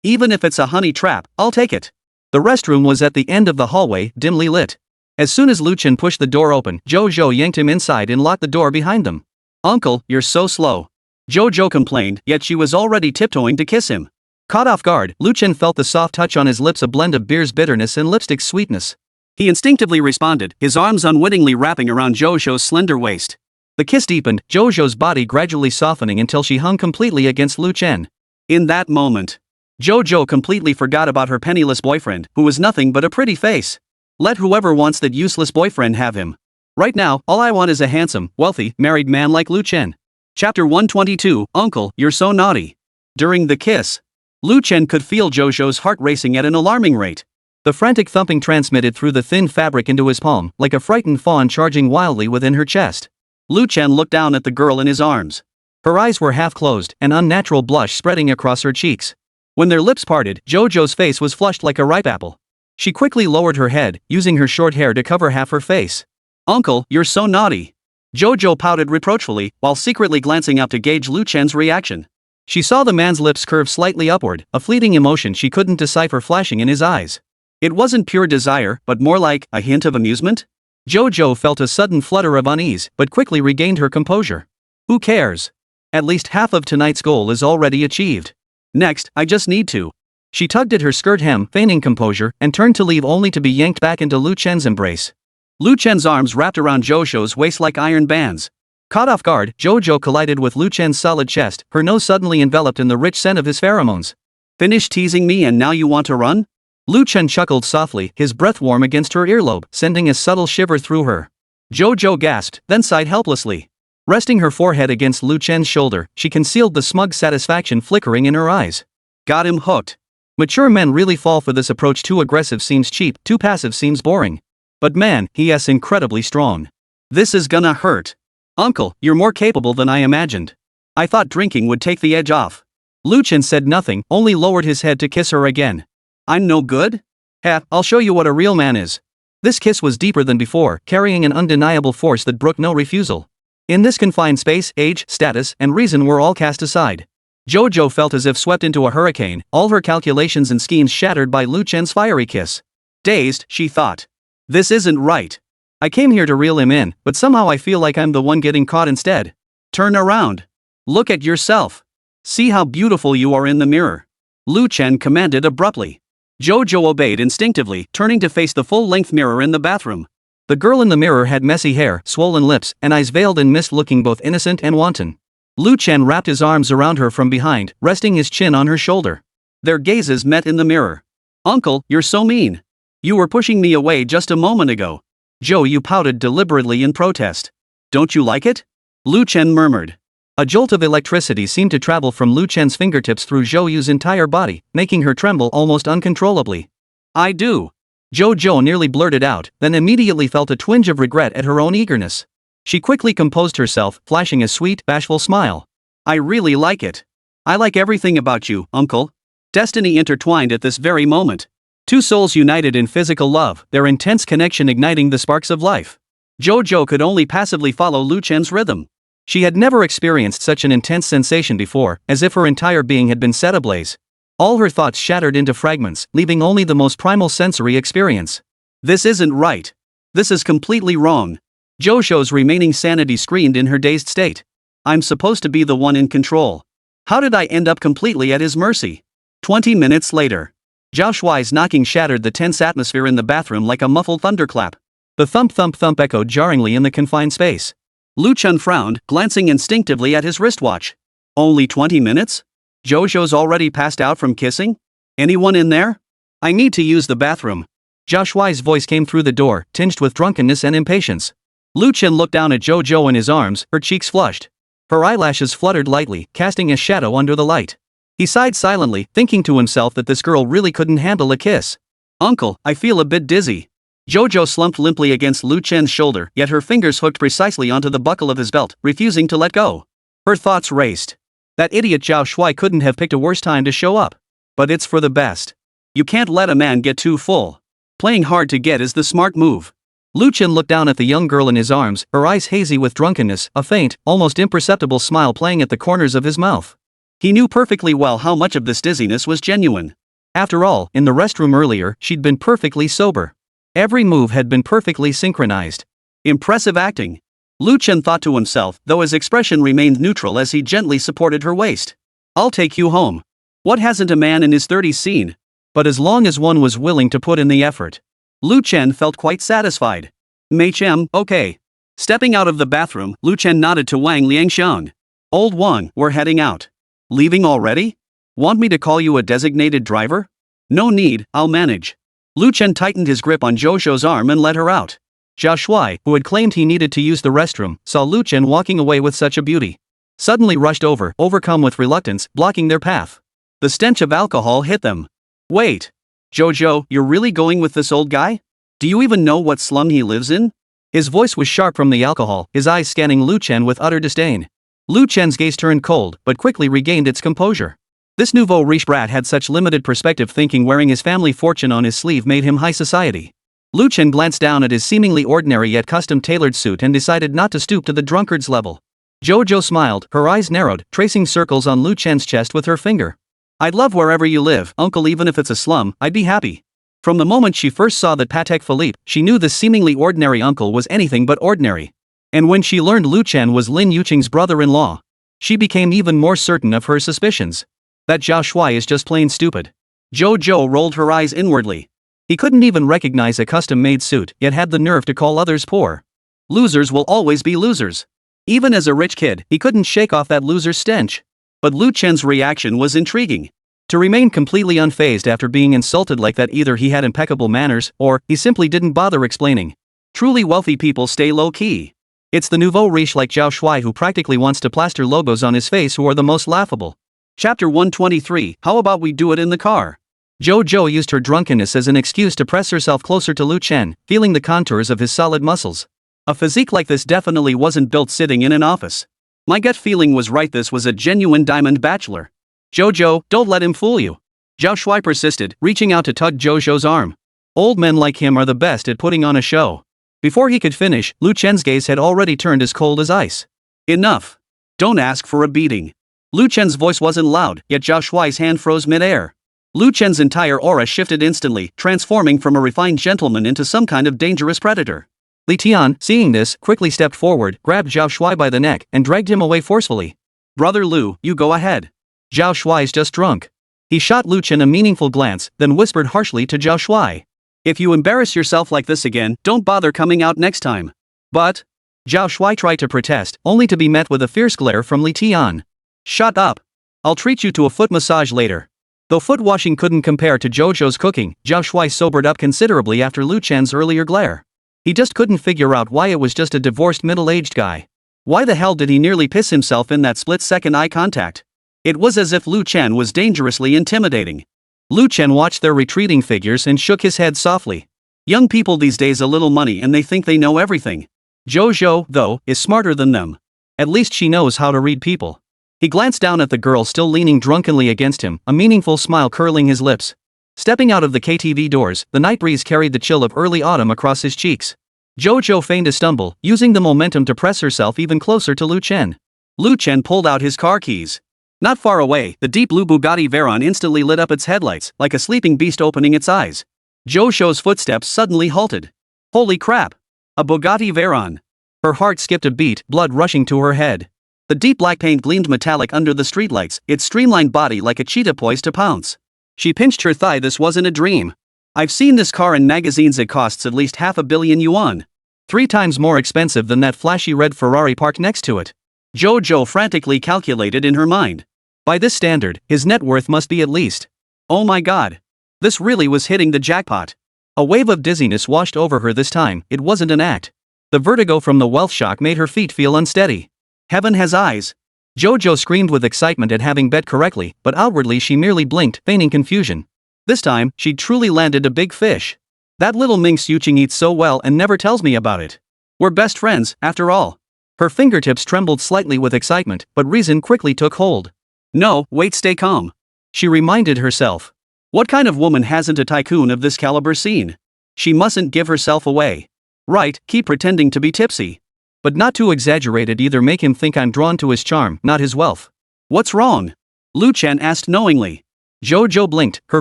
Even if it's a honey trap, I'll take it. The restroom was at the end of the hallway, dimly lit. As soon as Lu Chen pushed the door open, Jojo yanked him inside and locked the door behind them. Uncle, you're so slow. Jojo complained, yet she was already tiptoeing to kiss him. Caught off guard, Lu Chen felt the soft touch on his lips, a blend of beer's bitterness and lipstick's sweetness. He instinctively responded, his arms unwittingly wrapping around Jojo's slender waist. The kiss deepened, Jojo's body gradually softening until she hung completely against Lu Chen. In that moment, Jojo completely forgot about her penniless boyfriend, who was nothing but a pretty face. Let whoever wants that useless boyfriend have him. Right now, all I want is a handsome, wealthy, married man like Lu Chen. Chapter 122, Uncle, you're so naughty. During the kiss, Lu Chen could feel Jojo's heart racing at an alarming rate. The frantic thumping transmitted through the thin fabric into his palm, like a frightened fawn charging wildly within her chest. Lu Chen looked down at the girl in his arms. Her eyes were half closed, an unnatural blush spreading across her cheeks. When their lips parted, Jojo's face was flushed like a ripe apple. She quickly lowered her head, using her short hair to cover half her face. Uncle, you're so naughty. Jojo pouted reproachfully, while secretly glancing up to gauge Lu Chen's reaction. She saw the man's lips curve slightly upward, a fleeting emotion she couldn't decipher flashing in his eyes. It wasn't pure desire, but more like a hint of amusement? Jojo felt a sudden flutter of unease, but quickly regained her composure. Who cares? At least half of tonight's goal is already achieved. Next, I just need to. She tugged at her skirt hem, feigning composure, and turned to leave only to be yanked back into Lu Chen's embrace. Lu Chen's arms wrapped around Jojo's waist like iron bands. Caught off guard, Jojo collided with Lu Chen's solid chest, her nose suddenly enveloped in the rich scent of his pheromones. Finish teasing me and now you want to run? Lu Chen chuckled softly, his breath warm against her earlobe, sending a subtle shiver through her. Jojo gasped, then sighed helplessly. Resting her forehead against Lu Chen's shoulder, she concealed the smug satisfaction flickering in her eyes. Got him hooked. Mature men really fall for this approach. Too aggressive seems cheap, too passive seems boring. But man, he's incredibly strong. This is gonna hurt. Uncle, you're more capable than I imagined. I thought drinking would take the edge off. Lu Chen said nothing, only lowered his head to kiss her again. I'm no good? I'll show you what a real man is. This kiss was deeper than before, carrying an undeniable force that brooked no refusal. In this confined space, age, status, and reason were all cast aside. Jojo felt as if swept into a hurricane, all her calculations and schemes shattered by Lu Chen's fiery kiss. Dazed, she thought. This isn't right. I came here to reel him in, but somehow I feel like I'm the one getting caught instead. Turn around. Look at yourself. See how beautiful you are in the mirror. Lu Chen commanded abruptly. Jojo obeyed instinctively, turning to face the full-length mirror in the bathroom. The girl in the mirror had messy hair, swollen lips, and eyes veiled in mist, looking both innocent and wanton. Lu Chen wrapped his arms around her from behind, resting his chin on her shoulder. Their gazes met in the mirror. Uncle, you're so mean. You were pushing me away just a moment ago. Joyu pouted deliberately in protest. Don't you like it? Lu Chen murmured. A jolt of electricity seemed to travel from Lu Chen's fingertips through Joyu's entire body, making her tremble almost uncontrollably. I do. Jojo nearly blurted out, then immediately felt a twinge of regret at her own eagerness. She quickly composed herself, flashing a sweet, bashful smile. I really like it. I like everything about you, uncle. Destiny intertwined at this very moment. Two souls united in physical love, their intense connection igniting the sparks of life. Jojo could only passively follow Lu Chen's rhythm. She had never experienced such an intense sensation before, as if her entire being had been set ablaze. All her thoughts shattered into fragments, leaving only the most primal sensory experience. This isn't right. This is completely wrong. Jojo's remaining sanity screamed in her dazed state. I'm supposed to be the one in control. How did I end up completely at his mercy? 20 minutes later. Zhao Shuai's knocking shattered the tense atmosphere in the bathroom like a muffled thunderclap. The thump-thump-thump echoed jarringly in the confined space. Lu Chen frowned, glancing instinctively at his wristwatch. Only 20 minutes? Jojo's already passed out from kissing? Anyone in there? I need to use the bathroom. Zhao Shuai's voice came through the door, tinged with drunkenness and impatience. Lu Chen looked down at Jojo in his arms, her cheeks flushed. Her eyelashes fluttered lightly, casting a shadow under the light. He sighed silently, thinking to himself that this girl really couldn't handle a kiss. Uncle, I feel a bit dizzy. Jojo slumped limply against Lu Chen's shoulder, yet her fingers hooked precisely onto the buckle of his belt, refusing to let go. Her thoughts raced. That idiot Zhao Shuai couldn't have picked a worse time to show up. But it's for the best. You can't let a man get too full. Playing hard to get is the smart move. Lu Chen looked down at the young girl in his arms, her eyes hazy with drunkenness, a faint, almost imperceptible smile playing at the corners of his mouth. He knew perfectly well how much of this dizziness was genuine. After all, in the restroom earlier, she'd been perfectly sober. Every move had been perfectly synchronized. Impressive acting. Lu Chen thought to himself, though his expression remained neutral as he gently supported her waist. I'll take you home. What hasn't a man in his 30s seen? But as long as one was willing to put in the effort. Lu Chen felt quite satisfied. Mei Chem, okay. Stepping out of the bathroom, Lu Chen nodded to Wang Liangxiang. Old Wang, we're heading out. Leaving already? Want me to call you a designated driver? No need, I'll manage. Lu Chen tightened his grip on Jojo's arm and led her out. Zhao Shuai, who had claimed he needed to use the restroom, saw Lu Chen walking away with such a beauty. Suddenly rushed over, overcome with reluctance, blocking their path. The stench of alcohol hit them. Wait. Jojo, you're really going with this old guy? Do you even know what slum he lives in? His voice was sharp from the alcohol, his eyes scanning Lu Chen with utter disdain. Lu Chen's gaze turned cold, but quickly regained its composure. This nouveau riche brat had such limited perspective thinking wearing his family fortune on his sleeve made him high society. Lu Chen glanced down at his seemingly ordinary yet custom-tailored suit and decided not to stoop to the drunkard's level. Jojo smiled, her eyes narrowed, tracing circles on Lu Chen's chest with her finger. "I'd love wherever you live, uncle, even if it's a slum, I'd be happy." From the moment she first saw that Patek Philippe, she knew this seemingly ordinary uncle was anything but ordinary. And when she learned Lu Chen was Lin Yuqing's brother-in-law, she became even more certain of her suspicions. That Zhao Shuai is just plain stupid. Jojo rolled her eyes inwardly. He couldn't even recognize a custom-made suit, yet had the nerve to call others poor. Losers will always be losers. Even as a rich kid, he couldn't shake off that loser's stench. But Lu Chen's reaction was intriguing. To remain completely unfazed after being insulted like that, either he had impeccable manners, or he simply didn't bother explaining. Truly wealthy people stay low-key. It's the nouveau riche like Zhao Shuai who practically wants to plaster logos on his face who are the most laughable. Chapter 123, How about we do it in the car? Jojo used her drunkenness as an excuse to press herself closer to Lu Chen, feeling the contours of his solid muscles. A physique like this definitely wasn't built sitting in an office. My gut feeling was right, this was a genuine diamond bachelor. Jojo, don't let him fool you. Zhao Shuai persisted, reaching out to tug Jojo's arm. Old men like him are the best at putting on a show. Before he could finish, Lu Chen's gaze had already turned as cold as ice. Enough. Don't ask for a beating. Lu Chen's voice wasn't loud, yet Zhao Shuai's hand froze mid-air. Lu Chen's entire aura shifted instantly, transforming from a refined gentleman into some kind of dangerous predator. Li Tian, seeing this, quickly stepped forward, grabbed Zhao Shuai by the neck, and dragged him away forcefully. Brother Lu, you go ahead. Zhao Shuai's just drunk. He shot Lu Chen a meaningful glance, then whispered harshly to Zhao Shuai. If you embarrass yourself like this again, don't bother coming out next time. But Zhao Shuai tried to protest, only to be met with a fierce glare from Li Tian. Shut up. I'll treat you to a foot massage later. Though foot washing couldn't compare to Jojo's cooking, Zhao Shuai sobered up considerably after Lu Chen's earlier glare. He just couldn't figure out why it was just a divorced middle-aged guy. Why the hell did he nearly piss himself in that split-second eye contact? It was as if Lu Chen was dangerously intimidating. Lu Chen watched their retreating figures and shook his head softly. Young people these days a little money and they think they know everything. Jojo, though, is smarter than them. At least she knows how to read people. He glanced down at the girl still leaning drunkenly against him, a meaningful smile curling his lips. Stepping out of the KTV doors, the night breeze carried the chill of early autumn across his cheeks. Jojo feigned a stumble, using the momentum to press herself even closer to Lu Chen. Lu Chen pulled out his car keys. Not far away, the deep blue Bugatti Veyron instantly lit up its headlights, like a sleeping beast opening its eyes. Jojo's footsteps suddenly halted. Holy crap! A Bugatti Veyron. Her heart skipped a beat, blood rushing to her head. The deep black paint gleamed metallic under the streetlights, its streamlined body like a cheetah poised to pounce. She pinched her thigh. This wasn't a dream. I've seen this car in magazines. It costs at least 500 million yuan. 3 times more expensive than that flashy red Ferrari parked next to it. Jojo frantically calculated in her mind. By this standard, his net worth must be at least. Oh my god. This really was hitting the jackpot. A wave of dizziness washed over her this time. It wasn't an act. The vertigo from the wealth shock made her feet feel unsteady. Heaven has eyes. Jojo screamed with excitement at having bet correctly, but outwardly she merely blinked, feigning confusion. This time, she'd truly landed a big fish. That little minx Yuqing eats so well and never tells me about it. We're best friends, after all. Her fingertips trembled slightly with excitement, but reason quickly took hold. No, wait, stay calm. She reminded herself. What kind of woman hasn't a tycoon of this caliber seen? She mustn't give herself away. Right, keep pretending to be tipsy. But not too exaggerated either, make him think I'm drawn to his charm, not his wealth. What's wrong? Lu Chen asked knowingly. Jojo blinked, her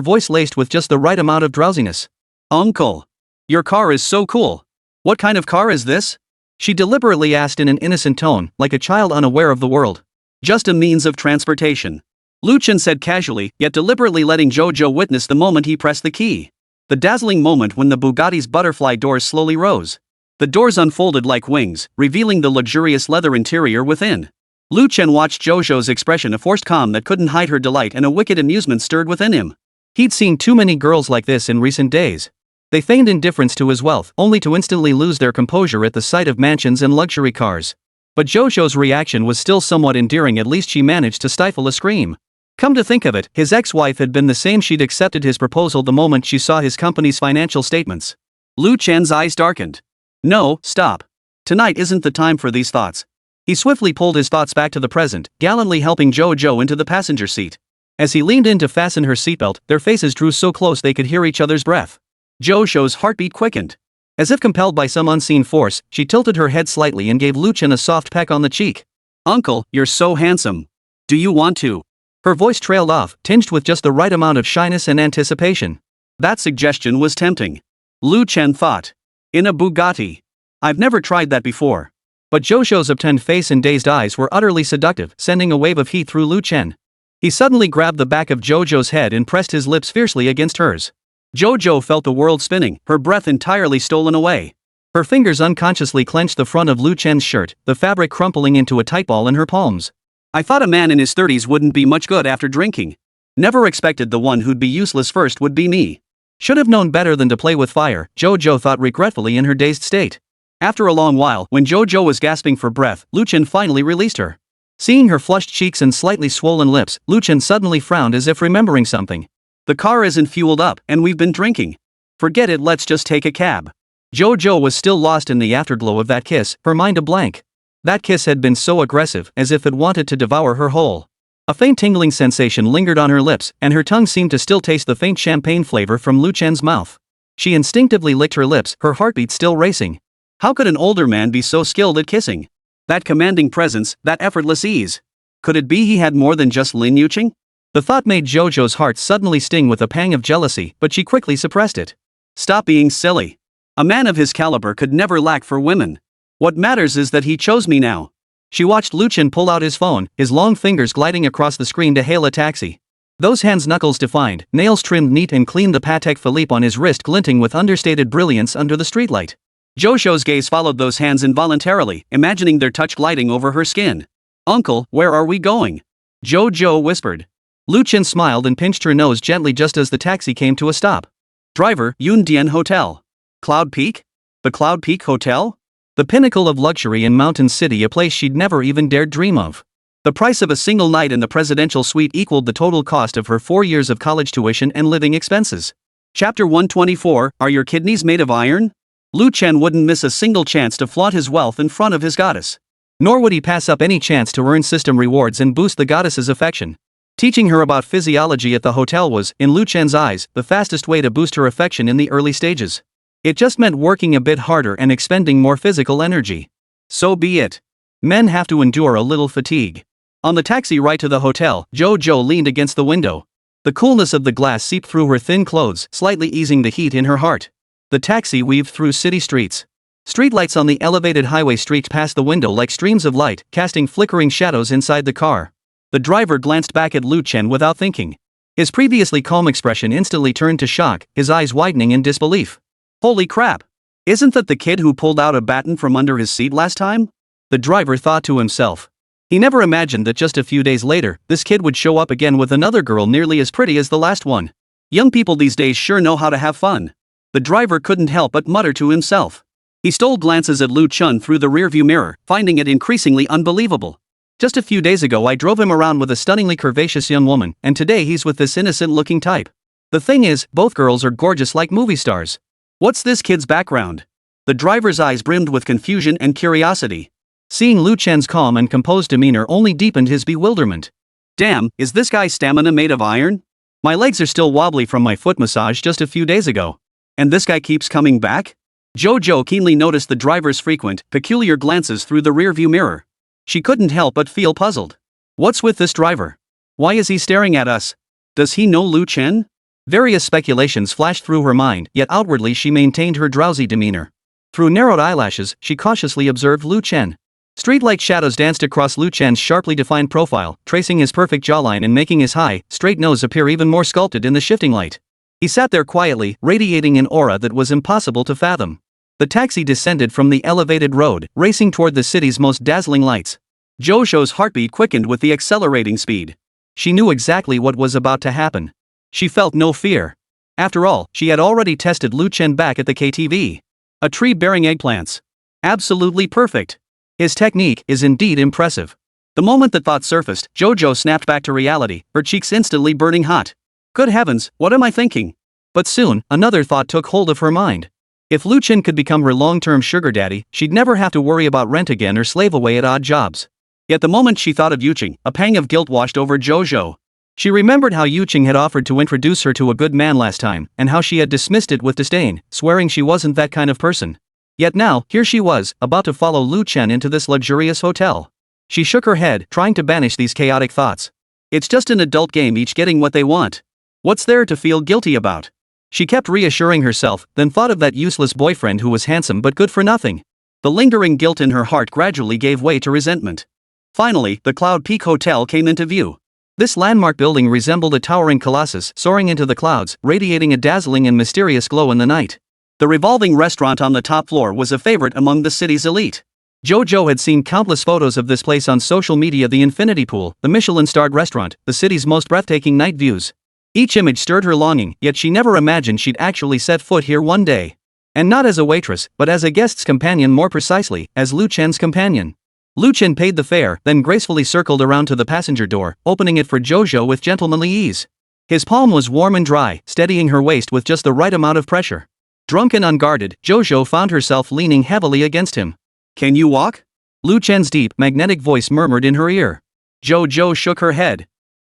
voice laced with just the right amount of drowsiness. Uncle. Your car is so cool. What kind of car is this? She deliberately asked in an innocent tone, like a child unaware of the world. Just a means of transportation. Lu Chen said casually, yet deliberately letting Jojo witness the moment he pressed the key. The dazzling moment when the Bugatti's butterfly doors slowly rose. The doors unfolded like wings, revealing the luxurious leather interior within. Lu Chen watched Jojo's expression, a forced calm that couldn't hide her delight, and a wicked amusement stirred within him. He'd seen too many girls like this in recent days. They feigned indifference to his wealth, only to instantly lose their composure at the sight of mansions and luxury cars. But Jojo's reaction was still somewhat endearing, at least she managed to stifle a scream. Come to think of it, his ex-wife had been the same. She'd accepted his proposal the moment she saw his company's financial statements. Lu Chen's eyes darkened. No, stop. Tonight isn't the time for these thoughts. He swiftly pulled his thoughts back to the present, gallantly helping Jojo into the passenger seat. As he leaned in to fasten her seatbelt, their faces drew so close they could hear each other's breath. Jojo's heartbeat quickened. As if compelled by some unseen force, she tilted her head slightly and gave Lu Chen a soft peck on the cheek. Uncle, you're so handsome. Do you want to? Her voice trailed off, tinged with just the right amount of shyness and anticipation. That suggestion was tempting. Lu Chen thought. In a Bugatti. I've never tried that before. But Zhou's obtunded face and dazed eyes were utterly seductive, sending a wave of heat through Lu Chen. He suddenly grabbed the back of Zhou's head and pressed his lips fiercely against hers. Zhou felt the world spinning, her breath entirely stolen away. Her fingers unconsciously clenched the front of Lu Chen's shirt, the fabric crumpling into a tight ball in her palms. I thought a man in his 30s wouldn't be much good after drinking. Never expected the one who'd be useless first would be me. Should have known better than to play with fire, Zhou thought regretfully in her dazed state. After a long while, when Zhou was gasping for breath, Lu Chen finally released her. Seeing her flushed cheeks and slightly swollen lips, Lu Chen suddenly frowned as if remembering something. The car isn't fueled up, and we've been drinking. Forget it, let's just take a cab. Zhou was still lost in the afterglow of that kiss, her mind a blank. That kiss had been so aggressive, as if it wanted to devour her whole. A faint tingling sensation lingered on her lips, and her tongue seemed to still taste the faint champagne flavor from Lu Chen's mouth. She instinctively licked her lips, her heartbeat still racing. How could an older man be so skilled at kissing? That commanding presence, that effortless ease. Could it be he had more than just Lin Yuqing? The thought made Zhou's heart suddenly sting with a pang of jealousy, but she quickly suppressed it. Stop being silly. A man of his caliber could never lack for women. What matters is that he chose me now. She watched Lu Chen pull out his phone, his long fingers gliding across the screen to hail a taxi. Those hands knuckles defined, nails trimmed neat and clean, the Patek Philippe on his wrist glinting with understated brilliance under the streetlight. Zhou's gaze followed those hands involuntarily, imagining their touch gliding over her skin. Uncle, where are we going? Zhou whispered. Lu Chen smiled and pinched her nose gently just as the taxi came to a stop. Driver, Yundian Hotel. Cloud Peak? The Cloud Peak Hotel? The pinnacle of luxury in Mountain City, a place she'd never even dared dream of. The price of a single night in the presidential suite equaled the total cost of her 4 years of college tuition and living expenses. Chapter 124, Are Your Kidneys Made of Iron? Lu Chen wouldn't miss a single chance to flaunt his wealth in front of his goddess. Nor would he pass up any chance to earn system rewards and boost the goddess's affection. Teaching her about physiology at the hotel was, in Lu Chen's eyes, the fastest way to boost her affection in the early stages. It just meant working a bit harder and expending more physical energy. So be it. Men have to endure a little fatigue. On the taxi ride to the hotel, Zhou leaned against the window. The coolness of the glass seeped through her thin clothes, slightly easing the heat in her heart. The taxi weaved through city streets. Streetlights on the elevated highway streaked past the window like streams of light, casting flickering shadows inside the car. The driver glanced back at Lu Chen without thinking. His previously calm expression instantly turned to shock, his eyes widening in disbelief. Holy crap! Isn't that the kid who pulled out a baton from under his seat last time? The driver thought to himself. He never imagined that just a few days later, this kid would show up again with another girl nearly as pretty as the last one. Young people these days sure know how to have fun. The driver couldn't help but mutter to himself. He stole glances at Lu Chen through the rearview mirror, finding it increasingly unbelievable. Just a few days ago I drove him around with a stunningly curvaceous young woman, and today he's with this innocent-looking type. The thing is, both girls are gorgeous like movie stars. What's this kid's background? The driver's eyes brimmed with confusion and curiosity. Seeing Lu Chen's calm and composed demeanor only deepened his bewilderment. Damn, is this guy's stamina made of iron? My legs are still wobbly from my foot massage just a few days ago. And this guy keeps coming back? Zhou keenly noticed the driver's frequent, peculiar glances through the rearview mirror. She couldn't help but feel puzzled. What's with this driver? Why is he staring at us? Does he know Lu Chen? Various speculations flashed through her mind, yet outwardly she maintained her drowsy demeanor. Through narrowed eyelashes, she cautiously observed Lu Chen. Street-like shadows danced across Lu Chen's sharply defined profile, tracing his perfect jawline and making his high, straight nose appear even more sculpted in the shifting light. He sat there quietly, radiating an aura that was impossible to fathom. The taxi descended from the elevated road, racing toward the city's most dazzling lights. Zhou's heartbeat quickened with the accelerating speed. She knew exactly what was about to happen. She felt no fear. After all, she had already tested Lu Chen back at the KTV. A tree bearing eggplants. Absolutely perfect. His technique is indeed impressive. The moment that thought surfaced, Zhou snapped back to reality, her cheeks instantly burning hot. Good heavens, what am I thinking? But soon, another thought took hold of her mind. If Lu Chen could become her long-term sugar daddy, she'd never have to worry about rent again or slave away at odd jobs. Yet the moment she thought of Yuqing, a pang of guilt washed over Zhou. She remembered how Yuqing had offered to introduce her to a good man last time, and how she had dismissed it with disdain, swearing she wasn't that kind of person. Yet now, here she was, about to follow Lu Chen into this luxurious hotel. She shook her head, trying to banish these chaotic thoughts. It's just an adult game, each getting what they want. What's there to feel guilty about? She kept reassuring herself, then thought of that useless boyfriend who was handsome but good for nothing. The lingering guilt in her heart gradually gave way to resentment. Finally, the Cloud Peak Hotel came into view. This landmark building resembled a towering colossus soaring into the clouds, radiating a dazzling and mysterious glow in the night. The revolving restaurant on the top floor was a favorite among the city's elite. JoJo had seen countless photos of this place on social media: the infinity pool, the Michelin-starred restaurant, the city's most breathtaking night views. Each image stirred her longing, yet she never imagined she'd actually set foot here one day. And not as a waitress, but as a guest's companion, more precisely, as Lu Chen's companion. Lu Chen paid the fare, then gracefully circled around to the passenger door, opening it for JoJo with gentlemanly ease. His palm was warm and dry, steadying her waist with just the right amount of pressure. Drunk and unguarded, JoJo found herself leaning heavily against him. Can you walk? Lu Chen's deep, magnetic voice murmured in her ear. JoJo shook her head,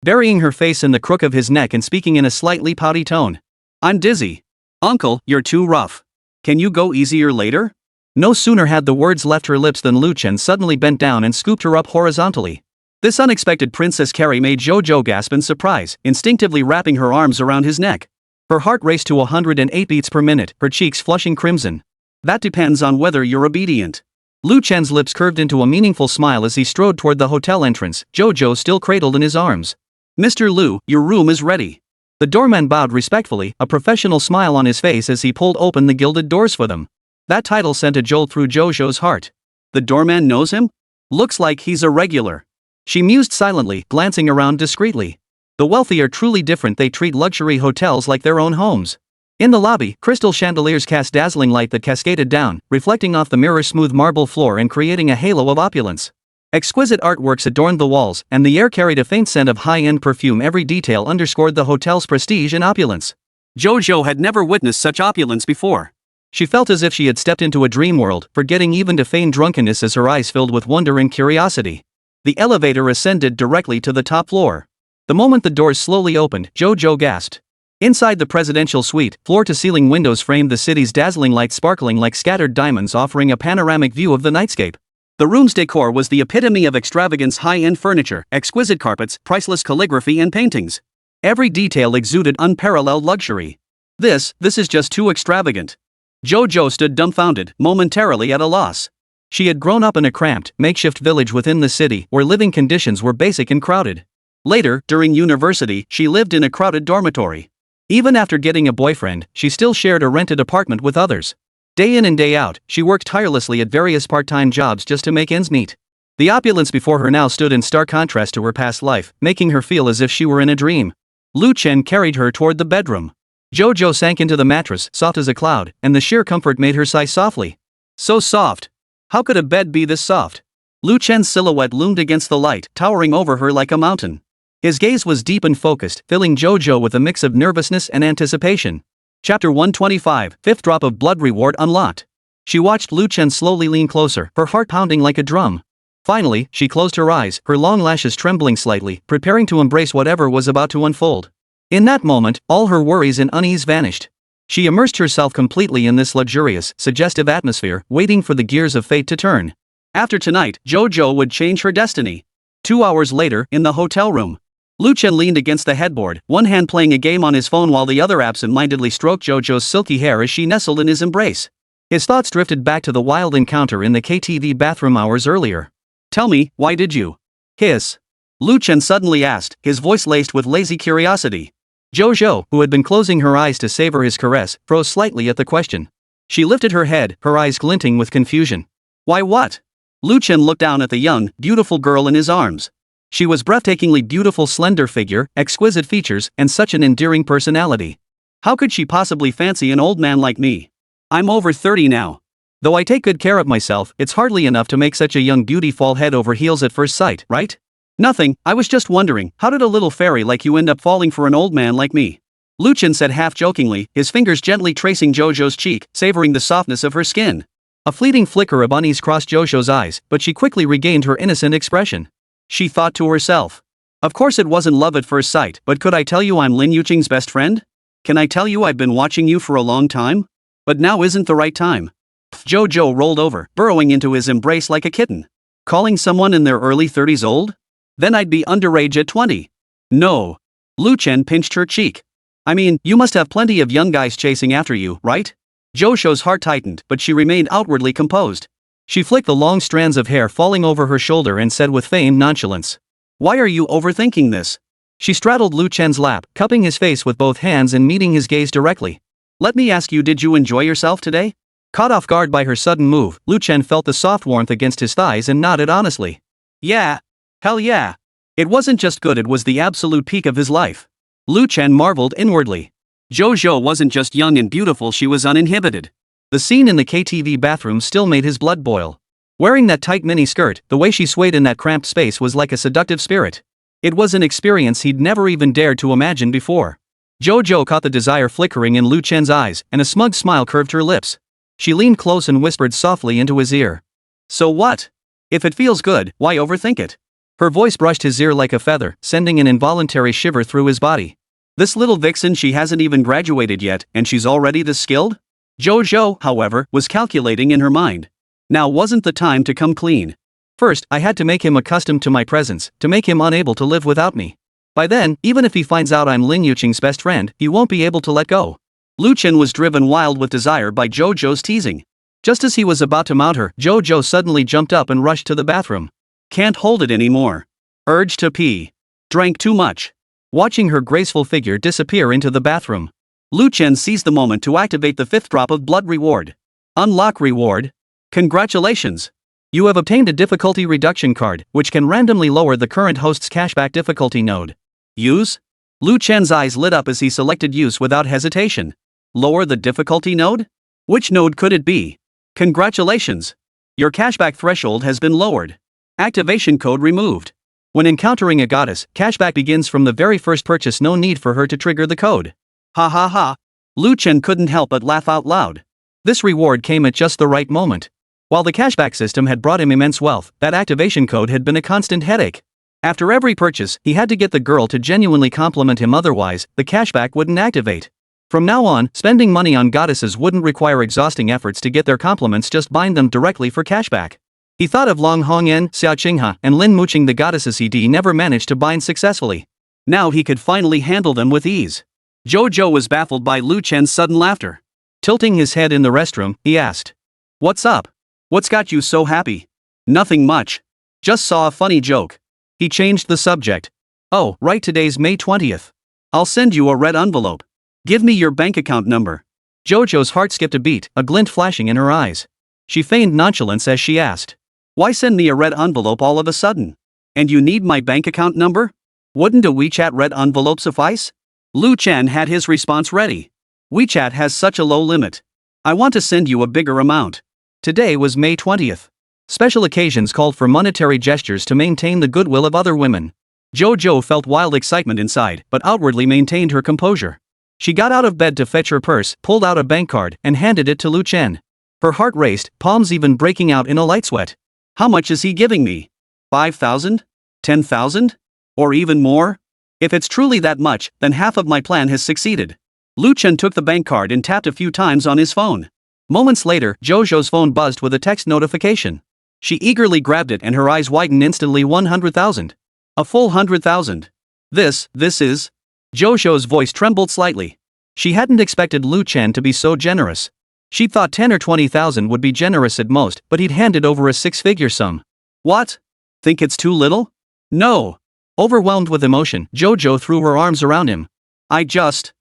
burying her face in the crook of his neck and speaking in a slightly pouty tone. I'm dizzy. Uncle, you're too rough. Can you go easier later? No sooner had the words left her lips than Lu Chen suddenly bent down and scooped her up horizontally. This unexpected princess carry made JoJo gasp in surprise, instinctively wrapping her arms around his neck. Her heart raced to 108 beats per minute, her cheeks flushing crimson. That depends on whether you're obedient. Lu Chen's lips curved into a meaningful smile as he strode toward the hotel entrance, JoJo still cradled in his arms. Mr. Lu, your room is ready. The doorman bowed respectfully, a professional smile on his face as he pulled open the gilded doors for them. That title sent a jolt through JoJo's heart. The doorman knows him? Looks like he's a regular. She mused silently, glancing around discreetly. The wealthy are truly different. They treat luxury hotels like their own homes. In the lobby, crystal chandeliers cast dazzling light that cascaded down, reflecting off the mirror-smooth marble floor and creating a halo of opulence. Exquisite artworks adorned the walls, and the air carried a faint scent of high-end perfume. Every detail underscored the hotel's prestige and opulence. JoJo had never witnessed such opulence before. She felt as if she had stepped into a dream world, forgetting even to feign drunkenness as her eyes filled with wonder and curiosity. The elevator ascended directly to the top floor. The moment the doors slowly opened, JoJo gasped. Inside the presidential suite, floor-to-ceiling windows framed the city's dazzling lights, sparkling like scattered diamonds, offering a panoramic view of the nightscape. The room's decor was the epitome of extravagance: high-end furniture, exquisite carpets, priceless calligraphy and paintings. Every detail exuded unparalleled luxury. This is just too extravagant. JoJo stood dumbfounded, momentarily at a loss. She had grown up in a cramped, makeshift village within the city, where living conditions were basic and crowded. Later, during university, she lived in a crowded dormitory. Even after getting a boyfriend, she still shared a rented apartment with others. Day in and day out, she worked tirelessly at various part-time jobs just to make ends meet. The opulence before her now stood in stark contrast to her past life, making her feel as if she were in a dream. Lu Chen carried her toward the bedroom. JoJo sank into the mattress, soft as a cloud, and the sheer comfort made her sigh softly. So soft. How could a bed be this soft? Lu Chen's silhouette loomed against the light, towering over her like a mountain. His gaze was deep and focused, filling JoJo with a mix of nervousness and anticipation. Chapter 125, Fifth Drop of Blood Reward Unlocked. She watched Lu Chen slowly lean closer, her heart pounding like a drum. Finally, she closed her eyes, her long lashes trembling slightly, preparing to embrace whatever was about to unfold. In that moment, all her worries and unease vanished. She immersed herself completely in this luxurious, suggestive atmosphere, waiting for the gears of fate to turn. After tonight, JoJo would change her destiny. 2 hours later, in the hotel room, Lu Chen leaned against the headboard, one hand playing a game on his phone while the other absent-mindedly stroked JoJo's silky hair as she nestled in his embrace. His thoughts drifted back to the wild encounter in the KTV bathroom hours earlier. Tell me, why did you kiss? Lu Chen suddenly asked, his voice laced with lazy curiosity. JoJo, who had been closing her eyes to savor his caress, froze slightly at the question. She lifted her head, her eyes glinting with confusion. Why what? Lu Chen looked down at the young, beautiful girl in his arms. She was breathtakingly beautiful, slender figure, exquisite features, and such an endearing personality. How could she possibly fancy an old man like me? I'm over 30 now. Though I take good care of myself, it's hardly enough to make such a young beauty fall head over heels at first sight, right? Nothing, I was just wondering, how did a little fairy like you end up falling for an old man like me? Lu Chen said half-jokingly, his fingers gently tracing JoJo's cheek, savoring the softness of her skin. A fleeting flicker of unease crossed JoJo's eyes, but she quickly regained her innocent expression. She thought to herself. Of course it wasn't love at first sight, but could I tell you I'm Lin Yuqing's best friend? Can I tell you I've been watching you for a long time? But now isn't the right time. JoJo rolled over, burrowing into his embrace like a kitten. Calling someone in their early 30s old? Then I'd be underage at 20. No. Lu Chen pinched her cheek. I mean, you must have plenty of young guys chasing after you, right? Zhou heart tightened, but she remained outwardly composed. She flicked the long strands of hair falling over her shoulder and said with feigned nonchalance, "Why are you overthinking this?" She straddled Lu Chen's lap, cupping his face with both hands and meeting his gaze directly. "Let me ask you, did you enjoy yourself today?" Caught off guard by her sudden move, Lu Chen felt the soft warmth against his thighs and nodded honestly. "Yeah. Hell yeah. It wasn't just good, it was the absolute peak of his life." Lu Chen marveled inwardly. Zhou wasn't just young and beautiful, she was uninhibited. The scene in the KTV bathroom still made his blood boil. Wearing that tight mini skirt, the way she swayed in that cramped space was like a seductive spirit. It was an experience he'd never even dared to imagine before. Zhou caught the desire flickering in Lu Chen's eyes, and a smug smile curved her lips. She leaned close and whispered softly into his ear. "So what? If it feels good, why overthink it?" Her voice brushed his ear like a feather, sending an involuntary shiver through his body. This little vixen, she hasn't even graduated yet, and she's already this skilled? Zhou, however, was calculating in her mind. Now wasn't the time to come clean. First, I had to make him accustomed to my presence, to make him unable to live without me. By then, even if he finds out I'm Lin Yuqing's best friend, he won't be able to let go. Lu Chen was driven wild with desire by Zhou's teasing. Just as he was about to mount her, Zhou suddenly jumped up and rushed to the bathroom. Can't hold it anymore. Urge to pee. Drank too much. Watching her graceful figure disappear into the bathroom, Lu Chen seized the moment to activate the 5th drop of blood reward. Unlock reward. Congratulations! You have obtained a difficulty reduction card, which can randomly lower the current host's cashback difficulty node. Use? Lu Chen's eyes lit up as he selected use without hesitation. Lower the difficulty node? Which node could it be? Congratulations! Your cashback threshold has been lowered. Activation code removed. When encountering a goddess, cashback begins from the very first purchase, no need for her to trigger the code. Ha ha ha. Lu Chen couldn't help but laugh out loud. This reward came at just the right moment. While the cashback system had brought him immense wealth, that activation code had been a constant headache. After every purchase, he had to get the girl to genuinely compliment him, otherwise, the cashback wouldn't activate. From now on, spending money on goddesses wouldn't require exhausting efforts to get their compliments, just bind them directly for cashback. He thought of Long Hongyan, Xiao Qinghe, and Lin Yuqing, the goddesses he'd never managed to bind successfully. Now he could finally handle them with ease. Zhou was baffled by Lu Chen's sudden laughter. Tilting his head in the restroom, he asked, "What's up? What's got you so happy?" "Nothing much. Just saw a funny joke." He changed the subject. "Oh, right, today's May 20th. I'll send you a red envelope. Give me your bank account number." Zhou's heart skipped a beat, a glint flashing in her eyes. She feigned nonchalance as she asked, "Why send me a red envelope all of a sudden? And you need my bank account number? Wouldn't a WeChat red envelope suffice?" Lu Chen had his response ready. "WeChat has such a low limit. I want to send you a bigger amount." Today was May 20th. Special occasions called for monetary gestures to maintain the goodwill of other women. Zhou felt wild excitement inside, but outwardly maintained her composure. She got out of bed to fetch her purse, pulled out a bank card, and handed it to Lu Chen. Her heart raced, palms even breaking out in a light sweat. How much is he giving me? 5,000? 10,000? Or even more? If it's truly that much, then half of my plan has succeeded. Lu Chen took the bank card and tapped a few times on his phone. Moments later, Zhou's phone buzzed with a text notification. She eagerly grabbed it and her eyes widened instantly. 100,000. A full 100,000. This is... Zhou's voice trembled slightly. She hadn't expected Lu Chen to be so generous. She thought 10 or 20,000 would be generous at most, but he'd handed over a six-figure sum. What? Think it's too little? No. Overwhelmed with emotion, Zhou threw her arms around him. I just...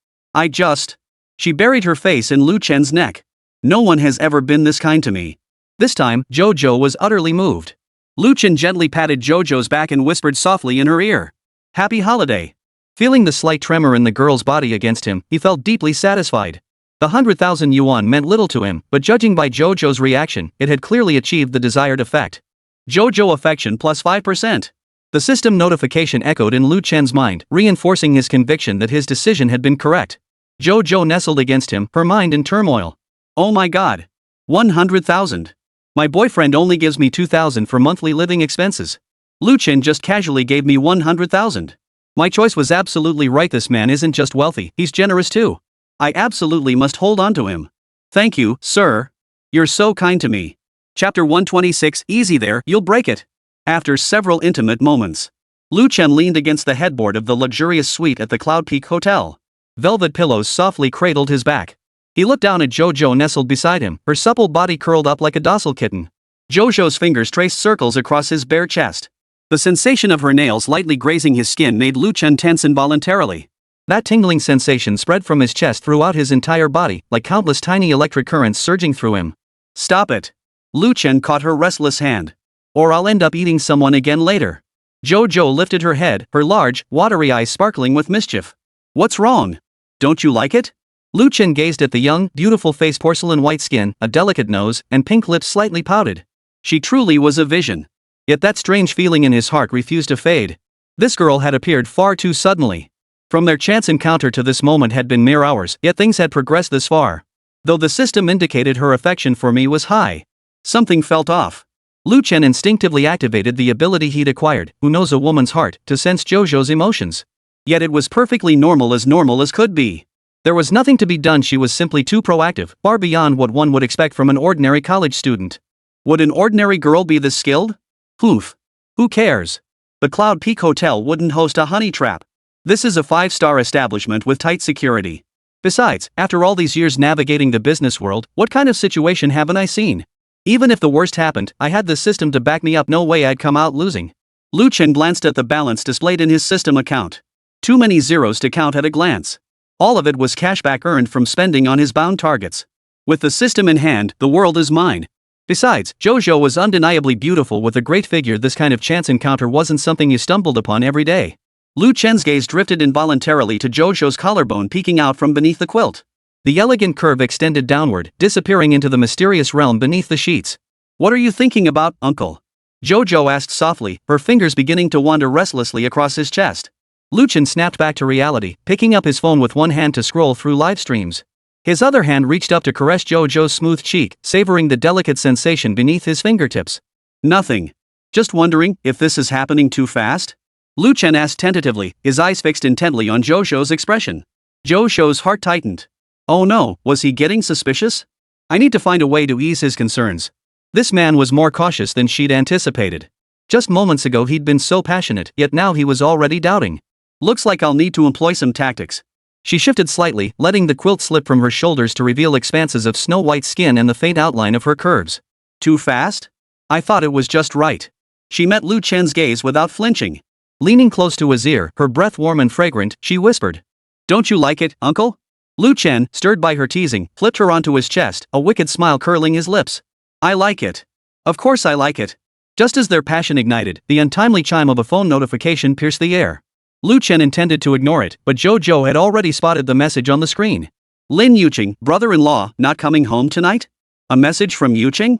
She buried her face in Lu Chen's neck. No one has ever been this kind to me. This time, Zhou was utterly moved. Lu Chen gently patted Zhou's back and whispered softly in her ear, "Happy holiday." Feeling the slight tremor in the girl's body against him, he felt deeply satisfied. The 100,000 yuan meant little to him, but judging by Zhou's reaction, it had clearly achieved the desired effect. Zhou affection plus 5%. The system notification echoed in Lu Chen's mind, reinforcing his conviction that his decision had been correct. Zhou nestled against him, her mind in turmoil. Oh my god. 100,000. My boyfriend only gives me 2,000 for monthly living expenses. Lu Chen just casually gave me 100,000. My choice was absolutely right. This man isn't just wealthy, he's generous too. I absolutely must hold on to him. Thank you, sir. You're so kind to me. Chapter 126. Easy there, you'll break it. After several intimate moments, Lu Chen leaned against the headboard of the luxurious suite at the Cloud Peak Hotel. Velvet pillows softly cradled his back. He looked down at Jojo nestled beside him, her supple body curled up like a docile kitten. Jojo's fingers traced circles across his bare chest. The sensation of her nails lightly grazing his skin made Lu Chen tense involuntarily. That tingling sensation spread from his chest throughout his entire body, like countless tiny electric currents surging through him. Stop it. Lu Chen caught her restless hand. Or I'll end up eating someone again later. Jojo lifted her head, her large, watery eyes sparkling with mischief. What's wrong? Don't you like it? Lu Chen gazed at the young, beautiful face, porcelain white skin, a delicate nose, and pink lips slightly pouted. She truly was a vision. Yet that strange feeling in his heart refused to fade. This girl had appeared far too suddenly. From their chance encounter to this moment had been mere hours, yet things had progressed this far. Though the system indicated her affection for me was high, something felt off. Lu Chen instinctively activated the ability he'd acquired, who knows a woman's heart, to sense Jojo's emotions. Yet it was perfectly normal as could be. There was nothing to be done, she was simply too proactive, far beyond what one would expect from an ordinary college student. Would an ordinary girl be this skilled? Oof. Who cares? The Cloud Peak Hotel wouldn't host a honey trap. This is a 5-star establishment with tight security. Besides, after all these years navigating the business world, what kind of situation haven't I seen? Even if the worst happened, I had the system to back me up, no way I'd come out losing. Lu Chen glanced at the balance displayed in his system account. Too many zeros to count at a glance. All of it was cashback earned from spending on his bound targets. With the system in hand, the world is mine. Besides, Jojo was undeniably beautiful with a great figure. This kind of chance encounter wasn't something you stumbled upon every day. Lu Chen's gaze drifted involuntarily to Jojo's collarbone peeking out from beneath the quilt. The elegant curve extended downward, disappearing into the mysterious realm beneath the sheets. What are you thinking about, uncle? Jojo asked softly, her fingers beginning to wander restlessly across his chest. Lu Chen snapped back to reality, picking up his phone with one hand to scroll through live streams. His other hand reached up to caress Jojo's smooth cheek, savoring the delicate sensation beneath his fingertips. Nothing. Just wondering if this is happening too fast? Lu Chen asked tentatively, his eyes fixed intently on Jojo's expression. Jojo's heart tightened. Oh no, was he getting suspicious? I need to find a way to ease his concerns. This man was more cautious than she'd anticipated. Just moments ago he'd been so passionate, yet now he was already doubting. Looks like I'll need to employ some tactics. She shifted slightly, letting the quilt slip from her shoulders to reveal expanses of snow-white skin and the faint outline of her curves. Too fast? I thought it was just right. She met Lu Chen's gaze without flinching. Leaning close to his ear, her breath warm and fragrant, she whispered. Don't you like it, uncle? Lu Chen, stirred by her teasing, flipped her onto his chest, a wicked smile curling his lips. I like it. Of course I like it. Just as their passion ignited, the untimely chime of a phone notification pierced the air. Lu Chen intended to ignore it, but Jojo had already spotted the message on the screen. Lin Yuqing, brother-in-law, not coming home tonight? A message from Yuqing?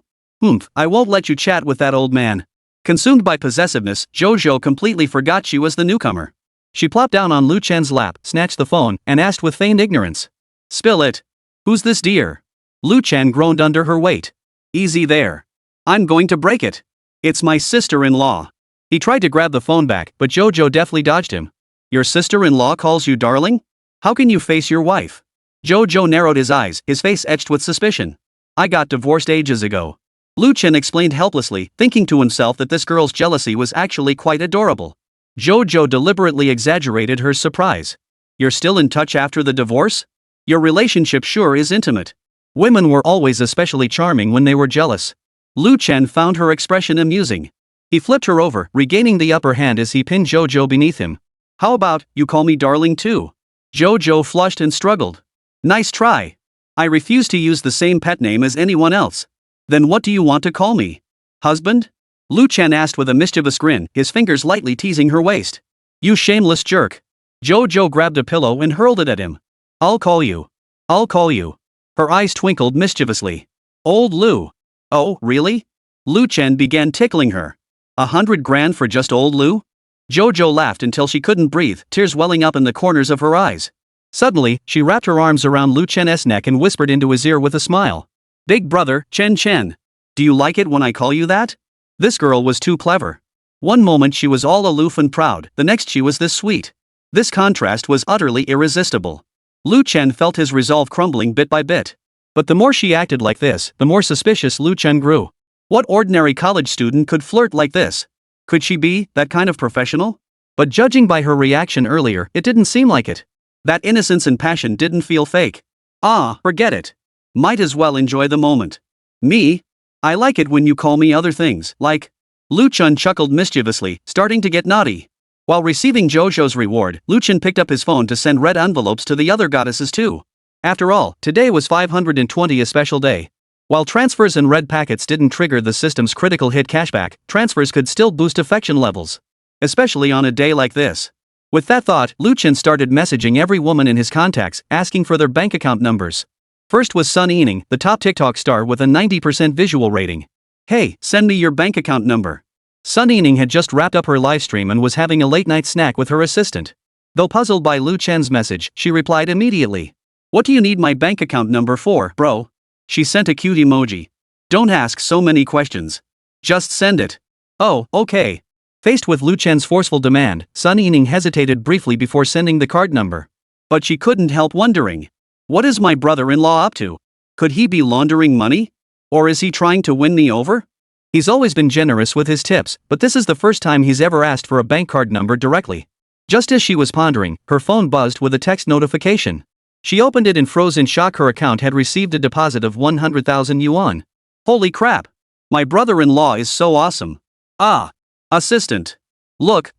I won't let you chat with that old man. Consumed by possessiveness, Jojo completely forgot she was the newcomer. She plopped down on Lu Chen's lap, snatched the phone, and asked with feigned ignorance. Spill it. Who's this dear? Lu Chen groaned under her weight. Easy there. I'm going to break it. It's my sister-in-law. He tried to grab the phone back, but Jojo deftly dodged him. Your sister-in-law calls you darling? How can you face your wife? Jojo narrowed his eyes, his face etched with suspicion. I got divorced ages ago. Lu Chen explained helplessly, thinking to himself that this girl's jealousy was actually quite adorable. Jojo deliberately exaggerated her surprise. You're still in touch after the divorce? Your relationship sure is intimate. Women were always especially charming when they were jealous. Lu Chen found her expression amusing. He flipped her over, regaining the upper hand as he pinned Jojo beneath him. How about, you call me darling too? Jojo flushed and struggled. Nice try. I refuse to use the same pet name as anyone else. Then what do you want to call me? Husband? Lu Chen asked with a mischievous grin, his fingers lightly teasing her waist. You shameless jerk. Jojo grabbed a pillow and hurled it at him. I'll call you. I'll call you. Her eyes twinkled mischievously. Old Lu. Oh, really? Lu Chen began tickling her. 100 grand for just old Lu? Jojo laughed until she couldn't breathe, tears welling up in the corners of her eyes. Suddenly, she wrapped her arms around Lu Chen's neck and whispered into his ear with a smile. Big brother, Chen. Do you like it when I call you that? This girl was too clever. One moment she was all aloof and proud, the next she was this sweet. This contrast was utterly irresistible. Lu Chen felt his resolve crumbling bit by bit. But the more she acted like this, the more suspicious Lu Chen grew. What ordinary college student could flirt like this? Could she be that kind of professional? But judging by her reaction earlier, it didn't seem like it. That innocence and passion didn't feel fake. Forget it. Might as well enjoy the moment. Me? I like it when you call me other things, like. Lu Chen chuckled mischievously, starting to get naughty. While receiving Jojo's reward, Lu Chen picked up his phone to send red envelopes to the other goddesses too. After all, today was 520, a special day. While transfers and red packets didn't trigger the system's critical hit cashback, transfers could still boost affection levels. Especially on a day like this. With that thought, Lu Chen started messaging every woman in his contacts, asking for their bank account numbers. First was Sun Yining, the top TikTok star with a 90% visual rating. Hey, send me your bank account number. Sun Yining had just wrapped up her livestream and was having a late-night snack with her assistant. Though puzzled by Lu Chen's message, she replied immediately. What do you need my bank account number for, bro? She sent a cute emoji. Don't ask so many questions. Just send it. Oh, okay. Faced with Lu Chen's forceful demand, Sun Yining hesitated briefly before sending the card number. But she couldn't help wondering. What is my brother-in-law up to? Could he be laundering money? Or is he trying to win me over? He's always been generous with his tips, but this is the first time he's ever asked for a bank card number directly. Just as she was pondering, her phone buzzed with a text notification. She opened it and froze in shock. Her account had received a deposit of 100,000 yuan. Holy crap! My brother-in-law is so awesome. Assistant. Look.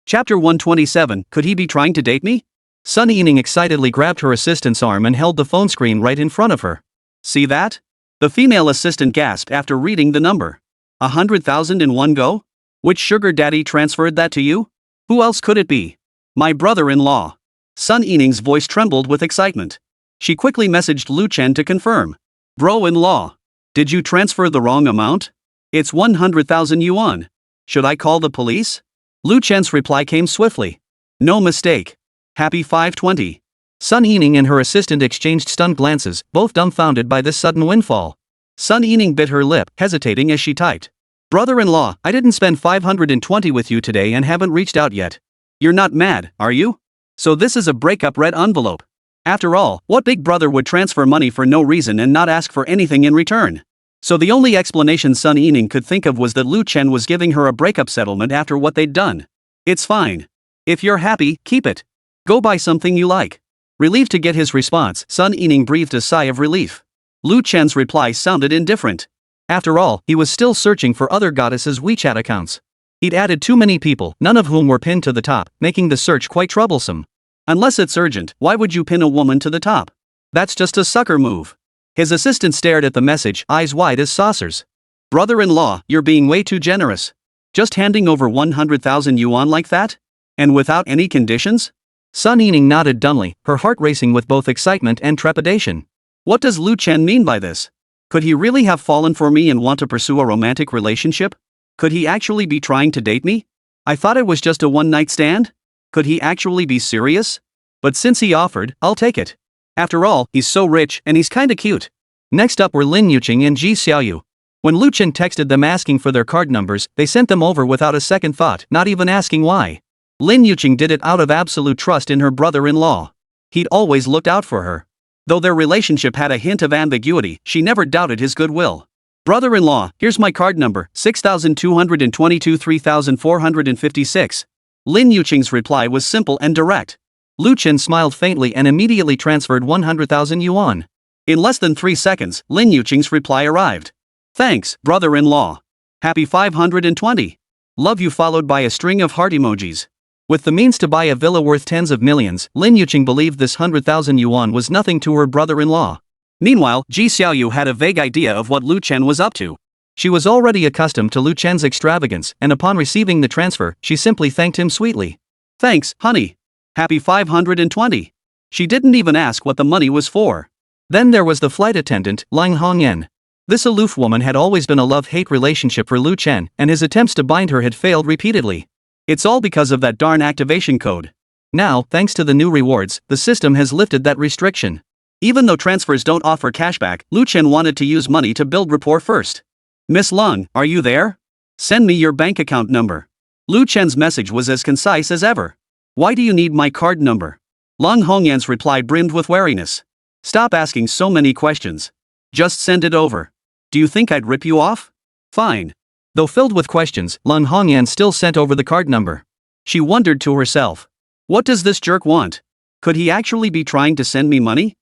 Chapter 127, could he be trying to date me? Sun Yining excitedly grabbed her assistant's arm and held the phone screen right in front of her. See that? The female assistant gasped after reading the number. 100,000 in one go? Which sugar daddy transferred that to you? Who else could it be? My brother-in-law. Sun Yining's voice trembled with excitement. She quickly messaged Lu Chen to confirm. Bro-in-law. Did you transfer the wrong amount? It's 100,000 yuan. Should I call the police? Lu Chen's reply came swiftly. No mistake. Happy 520. Sun Yining and her assistant exchanged stunned glances, both dumbfounded by this sudden windfall. Sun Yining bit her lip, hesitating as she typed. Brother-in-law, I didn't spend 520 with you today and haven't reached out yet. You're not mad, are you? So this is a breakup red envelope. After all, what big brother would transfer money for no reason and not ask for anything in return? So the only explanation Sun Yining could think of was that Lu Chen was giving her a breakup settlement after what they'd done. It's fine. If you're happy, keep it. Go buy something you like. Relieved to get his response, Sun Yining breathed a sigh of relief. Lu Chen's reply sounded indifferent. After all, he was still searching for other goddesses' WeChat accounts. He'd added too many people, none of whom were pinned to the top, making the search quite troublesome. Unless it's urgent, why would you pin a woman to the top? That's just a sucker move. His assistant stared at the message, eyes wide as saucers. Brother-in-law, you're being way too generous. Just handing over 100,000 yuan like that? And without any conditions? Sun Yining nodded dumbly, her heart racing with both excitement and trepidation. What does Lu Chen mean by this? Could he really have fallen for me and want to pursue a romantic relationship? Could he actually be trying to date me? I thought it was just a one-night stand? Could he actually be serious? But since he offered, I'll take it. After all, he's so rich and he's kinda cute. Next up were Lin Yuqing and Ji Xiaoyu. When Lu Chen texted them asking for their card numbers, they sent them over without a second thought, not even asking why. Lin Yuqing did it out of absolute trust in her brother-in-law. He'd always looked out for her. Though their relationship had a hint of ambiguity, she never doubted his goodwill. Brother-in-law, here's my card number, 6222 3456. Lin Yuqing's reply was simple and direct. Lu Chen smiled faintly and immediately transferred 100,000 yuan. In less than 3 seconds, Lin Yuqing's reply arrived. Thanks, brother-in-law. Happy 520. Love you, followed by a string of heart emojis. With the means to buy a villa worth tens of millions, Lin Yuqing believed this 100,000 yuan was nothing to her brother-in-law. Meanwhile, Ji Xiaoyu had a vague idea of what Lu Chen was up to. She was already accustomed to Lu Chen's extravagance, and upon receiving the transfer, she simply thanked him sweetly. Thanks, honey. Happy 520. She didn't even ask what the money was for. Then there was the flight attendant, Lin Yuqing. This aloof woman had always been a love-hate relationship for Lu Chen, and his attempts to bind her had failed repeatedly. It's all because of that darn activation code. Now, thanks to the new rewards, the system has lifted that restriction. Even though transfers don't offer cashback, Lu Chen wanted to use money to build rapport first. Miss Lung, are you there? Send me your bank account number. Lu Chen's message was as concise as ever. Why do you need my card number? Lin Yuqing's reply brimmed with wariness. Stop asking so many questions. Just send it over. Do you think I'd rip you off? Fine. Though filled with questions, Lin Hongyan still sent over the card number. She wondered to herself. What does this jerk want? Could he actually be trying to send me money?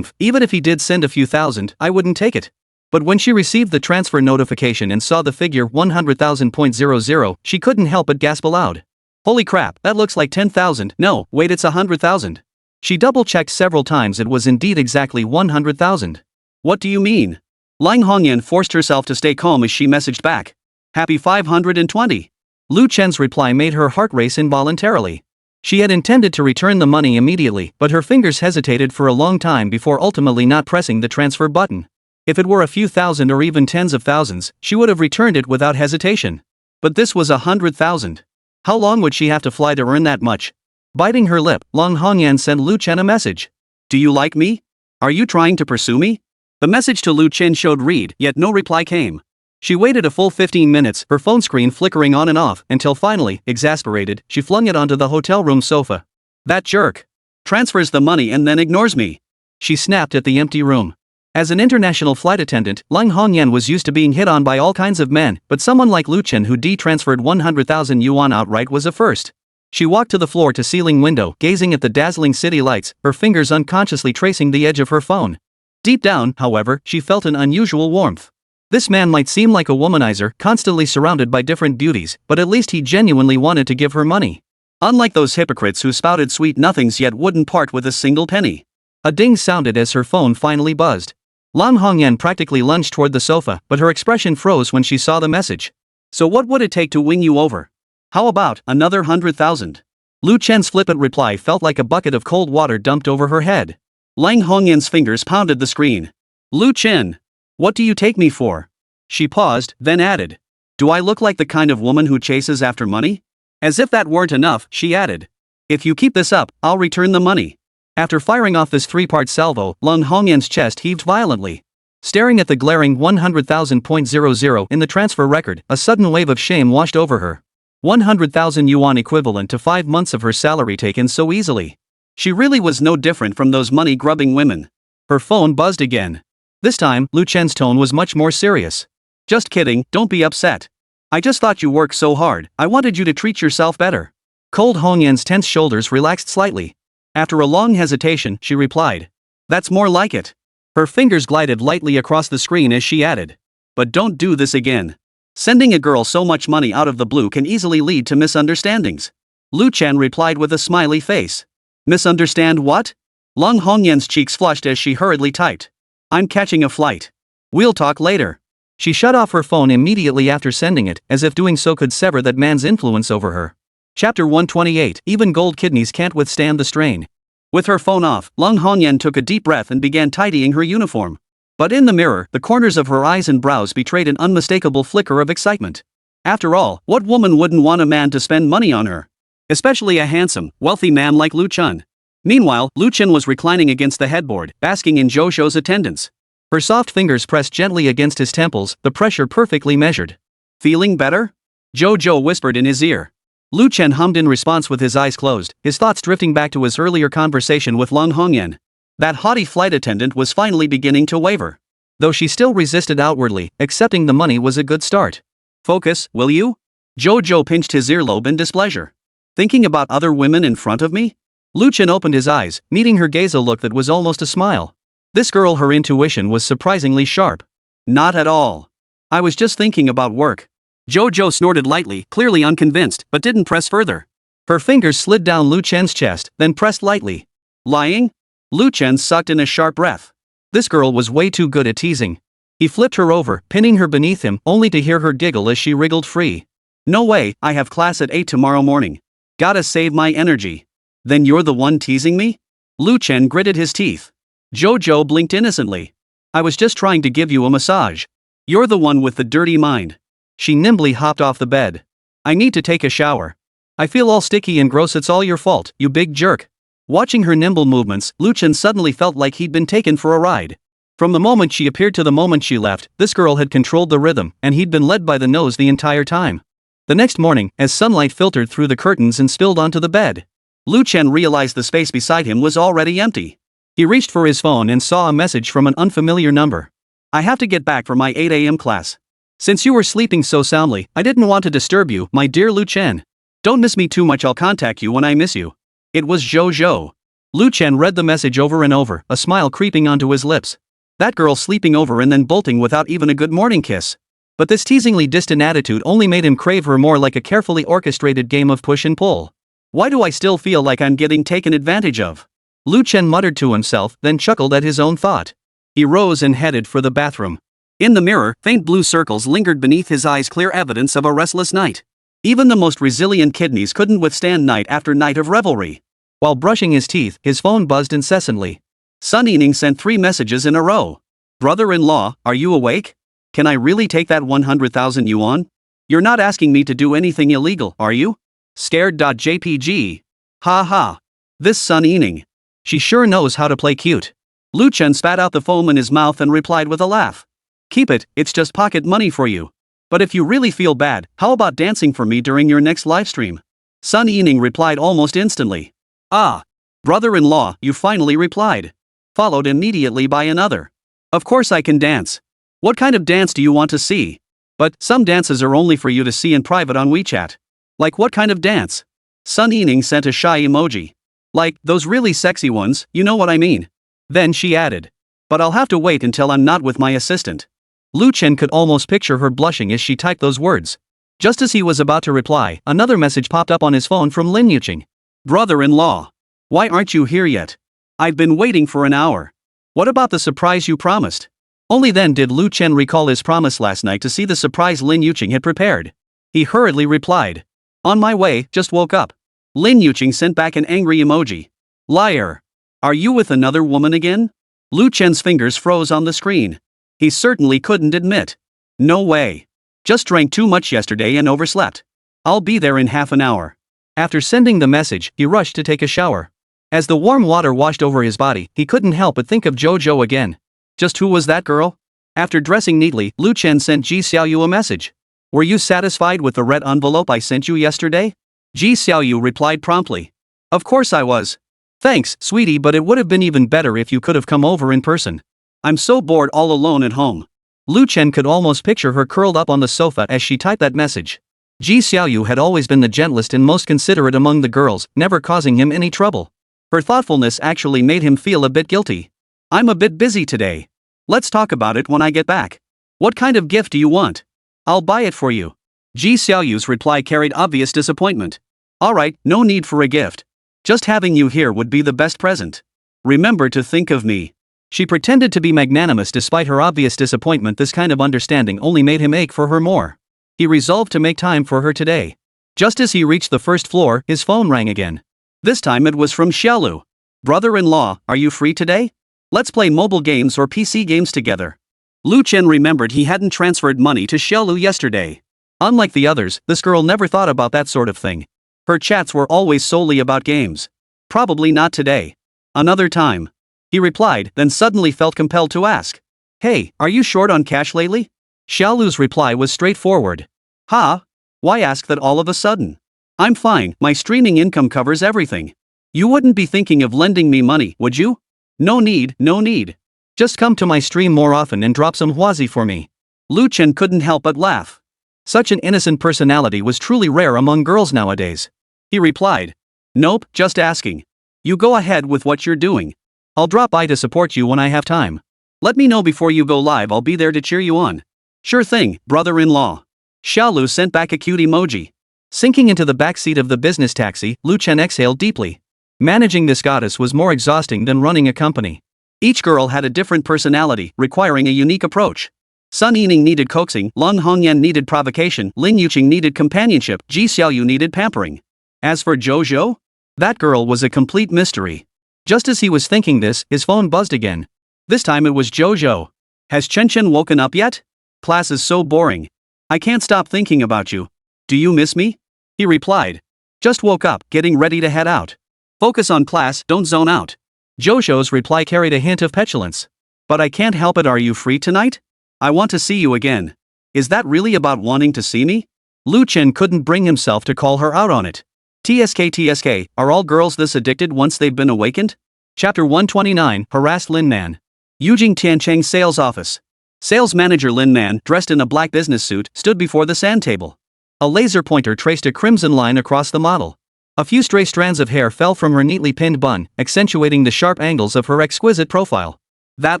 Even if he did send a few thousand, I wouldn't take it. But when she received the transfer notification and saw the figure 100,000.00, she couldn't help but gasp aloud. Holy crap, that looks like 10,000, no, wait, it's 100,000. She double-checked several times, it was indeed exactly 100,000. What do you mean? Lin Hongyan forced herself to stay calm as she messaged back. Happy 520. Lu Chen's reply made her heart race involuntarily. She had intended to return the money immediately, but her fingers hesitated for a long time before ultimately not pressing the transfer button. If it were a few thousand or even tens of thousands, she would have returned it without hesitation. But this was 100,000. How long would she have to fly to earn that much? Biting her lip, Lin Hongyan sent Lu Chen a message. Do you like me? Are you trying to pursue me? The message to Lu Chen showed read, yet no reply came. She waited a full 15 minutes, her phone screen flickering on and off, until finally, exasperated, she flung it onto the hotel room sofa. That jerk. Transfers the money and then ignores me. She snapped at the empty room. As an international flight attendant, Lin Hongyan was used to being hit on by all kinds of men, but someone like Lu Chen who transferred 100,000 yuan outright was a first. She walked to the floor-to-ceiling window, gazing at the dazzling city lights, her fingers unconsciously tracing the edge of her phone. Deep down, however, she felt an unusual warmth. This man might seem like a womanizer, constantly surrounded by different beauties, but at least he genuinely wanted to give her money. Unlike those hypocrites who spouted sweet nothings yet wouldn't part with a single penny. A ding sounded as her phone finally buzzed. Lin Hongyan practically lunged toward the sofa, but her expression froze when she saw the message. So what would it take to win you over? How about another 100,000? Lu Chen's flippant reply felt like a bucket of cold water dumped over her head. Lin Hongyan's fingers pounded the screen. Lu Chen. What do you take me for? She paused, then added. Do I look like the kind of woman who chases after money? As if that weren't enough, she added. If you keep this up, I'll return the money. After firing off this three-part salvo, Lin Hongyan's chest heaved violently. Staring at the glaring 100,000.00 in the transfer record, a sudden wave of shame washed over her. 100,000 yuan equivalent to 5 months of her salary taken so easily. She really was no different from those money-grubbing women. Her phone buzzed again. This time, Lu Chen's tone was much more serious. Just kidding, don't be upset. I just thought you worked so hard, I wanted you to treat yourself better. Cold Hongyan's tense shoulders relaxed slightly. After a long hesitation, she replied. That's more like it. Her fingers glided lightly across the screen as she added. But don't do this again. Sending a girl so much money out of the blue can easily lead to misunderstandings. Lu Chen replied with a smiley face. Misunderstand what? Lin Hongyan's cheeks flushed as she hurriedly typed. I'm catching a flight. We'll talk later. She shut off her phone immediately after sending it, as if doing so could sever that man's influence over her. Chapter 128. Even gold kidneys can't withstand the strain. With her phone off, Lin Hongyan took a deep breath and began tidying her uniform. But in the mirror, the corners of her eyes and brows betrayed an unmistakable flicker of excitement. After all, what woman wouldn't want a man to spend money on her? Especially a handsome, wealthy man like Lu Chen. Meanwhile, Lu Chen was reclining against the headboard, basking in Zhou attendance. Her soft fingers pressed gently against his temples, the pressure perfectly measured. Feeling better? Zhou whispered in his ear. Lu Chen hummed in response with his eyes closed, his thoughts drifting back to his earlier conversation with Lin Hongyan. That haughty flight attendant was finally beginning to waver. Though she still resisted outwardly, accepting the money was a good start. Focus, will you? Zhou pinched his earlobe in displeasure. Thinking about other women in front of me? Lu Chen opened his eyes, meeting her gaze a look that was almost a smile. This girl, her intuition was surprisingly sharp. Not at all. I was just thinking about work. Zhou snorted lightly, clearly unconvinced, but didn't press further. Her fingers slid down Lu Chen's chest, then pressed lightly. Lying? Lu Chen sucked in a sharp breath. This girl was way too good at teasing. He flipped her over, pinning her beneath him, only to hear her giggle as she wriggled free. No way, I have class at 8 tomorrow morning. Gotta save my energy. Then you're the one teasing me? Lu Chen gritted his teeth. Zhou blinked innocently. I was just trying to give you a massage. You're the one with the dirty mind. She nimbly hopped off the bed. I need to take a shower. I feel all sticky and gross, it's all your fault, you big jerk. Watching her nimble movements, Lu Chen suddenly felt like he'd been taken for a ride. From the moment she appeared to the moment she left, this girl had controlled the rhythm, and he'd been led by the nose the entire time. The next morning, as sunlight filtered through the curtains and spilled onto the bed, Lu Chen realized the space beside him was already empty. He reached for his phone and saw a message from an unfamiliar number. I have to get back for my 8 a.m. class. Since you were sleeping so soundly, I didn't want to disturb you, my dear Lu Chen. Don't miss me too much, I'll contact you when I miss you. It was Zhou. Lu Chen read the message over and over, a smile creeping onto his lips. That girl sleeping over and then bolting without even a good morning kiss. But this teasingly distant attitude only made him crave her more, like a carefully orchestrated game of push and pull. Why do I still feel like I'm getting taken advantage of? Lu Chen muttered to himself, then chuckled at his own thought. He rose and headed for the bathroom. In the mirror, faint blue circles lingered beneath his eyes, clear evidence of a restless night. Even the most resilient kidneys couldn't withstand night after night of revelry. While brushing his teeth, his phone buzzed incessantly. Sun Yining sent 3 messages in a row. Brother-in-law, are you awake? Can I really take that 100,000 yuan? You're not asking me to do anything illegal, are you? Scared.jpg. Ha ha. This Sun Yining. She sure knows how to play cute. Lu Chen spat out the foam in his mouth and replied with a laugh. Keep it, it's just pocket money for you. But if you really feel bad, how about dancing for me during your next livestream? Sun Yining replied almost instantly. Ah. Brother-in-law, you finally replied. Followed immediately by another. Of course I can dance. What kind of dance do you want to see? But some dances are only for you to see in private on WeChat. Like what kind of dance? Sun Yining sent a shy emoji. Like, those really sexy ones, you know what I mean. Then she added. But I'll have to wait until I'm not with my assistant. Lu Chen could almost picture her blushing as she typed those words. Just as he was about to reply, another message popped up on his phone from Lin Yuqing. Brother-in-law. Why aren't you here yet? I've been waiting for an hour. What about the surprise you promised? Only then did Lu Chen recall his promise last night to see the surprise Lin Yuqing had prepared. He hurriedly replied. On my way, just woke up. Lin Yuqing sent back an angry emoji. Liar. Are you with another woman again? Lu Chen's fingers froze on the screen. He certainly couldn't admit. No way. Just drank too much yesterday and overslept. I'll be there in half an hour. After sending the message, he rushed to take a shower. As the warm water washed over his body, he couldn't help but think of Zhou again. Just who was that girl? After dressing neatly, Lu Chen sent Ji Xiaoyu a message. Were you satisfied with the red envelope I sent you yesterday? Ji Xiaoyu replied promptly. Of course I was. Thanks, sweetie, but it would have been even better if you could have come over in person. I'm so bored all alone at home. Lu Chen could almost picture her curled up on the sofa as she typed that message. Ji Xiaoyu had always been the gentlest and most considerate among the girls, never causing him any trouble. Her thoughtfulness actually made him feel a bit guilty. I'm a bit busy today. Let's talk about it when I get back. What kind of gift do you want? I'll buy it for you. Ji Xiaoyu's reply carried obvious disappointment. Alright, no need for a gift. Just having you here would be the best present. Remember to think of me. She pretended to be magnanimous despite her obvious disappointment. This kind of understanding only made him ache for her more. He resolved to make time for her today. Just as he reached the first floor, his phone rang again. This time it was from Xiaolu. Brother-in-law, are you free today? Let's play mobile games or PC games together. Lu Chen remembered he hadn't transferred money to Xiaolu yesterday. Unlike the others, this girl never thought about that sort of thing. Her chats were always solely about games. Probably not today. Another time. He replied, then suddenly felt compelled to ask. Hey, are you short on cash lately? Xiaolu's reply was straightforward. Ha? Why ask that all of a sudden? I'm fine, my streaming income covers everything. You wouldn't be thinking of lending me money, would you? No need, no need. Just come to my stream more often and drop some huazi for me. Lu Chen couldn't help but laugh. Such an innocent personality was truly rare among girls nowadays. He replied. Nope, just asking. You go ahead with what you're doing. I'll drop by to support you when I have time. Let me know before you go live, I'll be there to cheer you on. Sure thing, brother-in-law. Xiaolu sent back a cute emoji. Sinking into the backseat of the business taxi, Lu Chen exhaled deeply. Managing this goddess was more exhausting than running a company. Each girl had a different personality, requiring a unique approach. Sun Yining needed coaxing, Lung Hongyan needed provocation, Lin Yuqing needed companionship, Ji Xiaoyu needed pampering. As for Zhou, that girl was a complete mystery. Just as he was thinking this, his phone buzzed again. This time it was Zhou. Has Chen woken up yet? Class is so boring. I can't stop thinking about you. Do you miss me? He replied. Just woke up, getting ready to head out. Focus on class, don't zone out. Zhou's reply carried a hint of petulance. But I can't help it, are you free tonight? I want to see you again. Is that really about wanting to see me? Lu Chen couldn't bring himself to call her out on it. TSK, are all girls this addicted once they've been awakened? Chapter 129, Harassed Lin Man. Yujing Tiancheng Sales Office. Sales manager Lin Man, dressed in a black business suit, stood before the sand table. A laser pointer traced a crimson line across the model. A few stray strands of hair fell from her neatly pinned bun, accentuating the sharp angles of her exquisite profile. That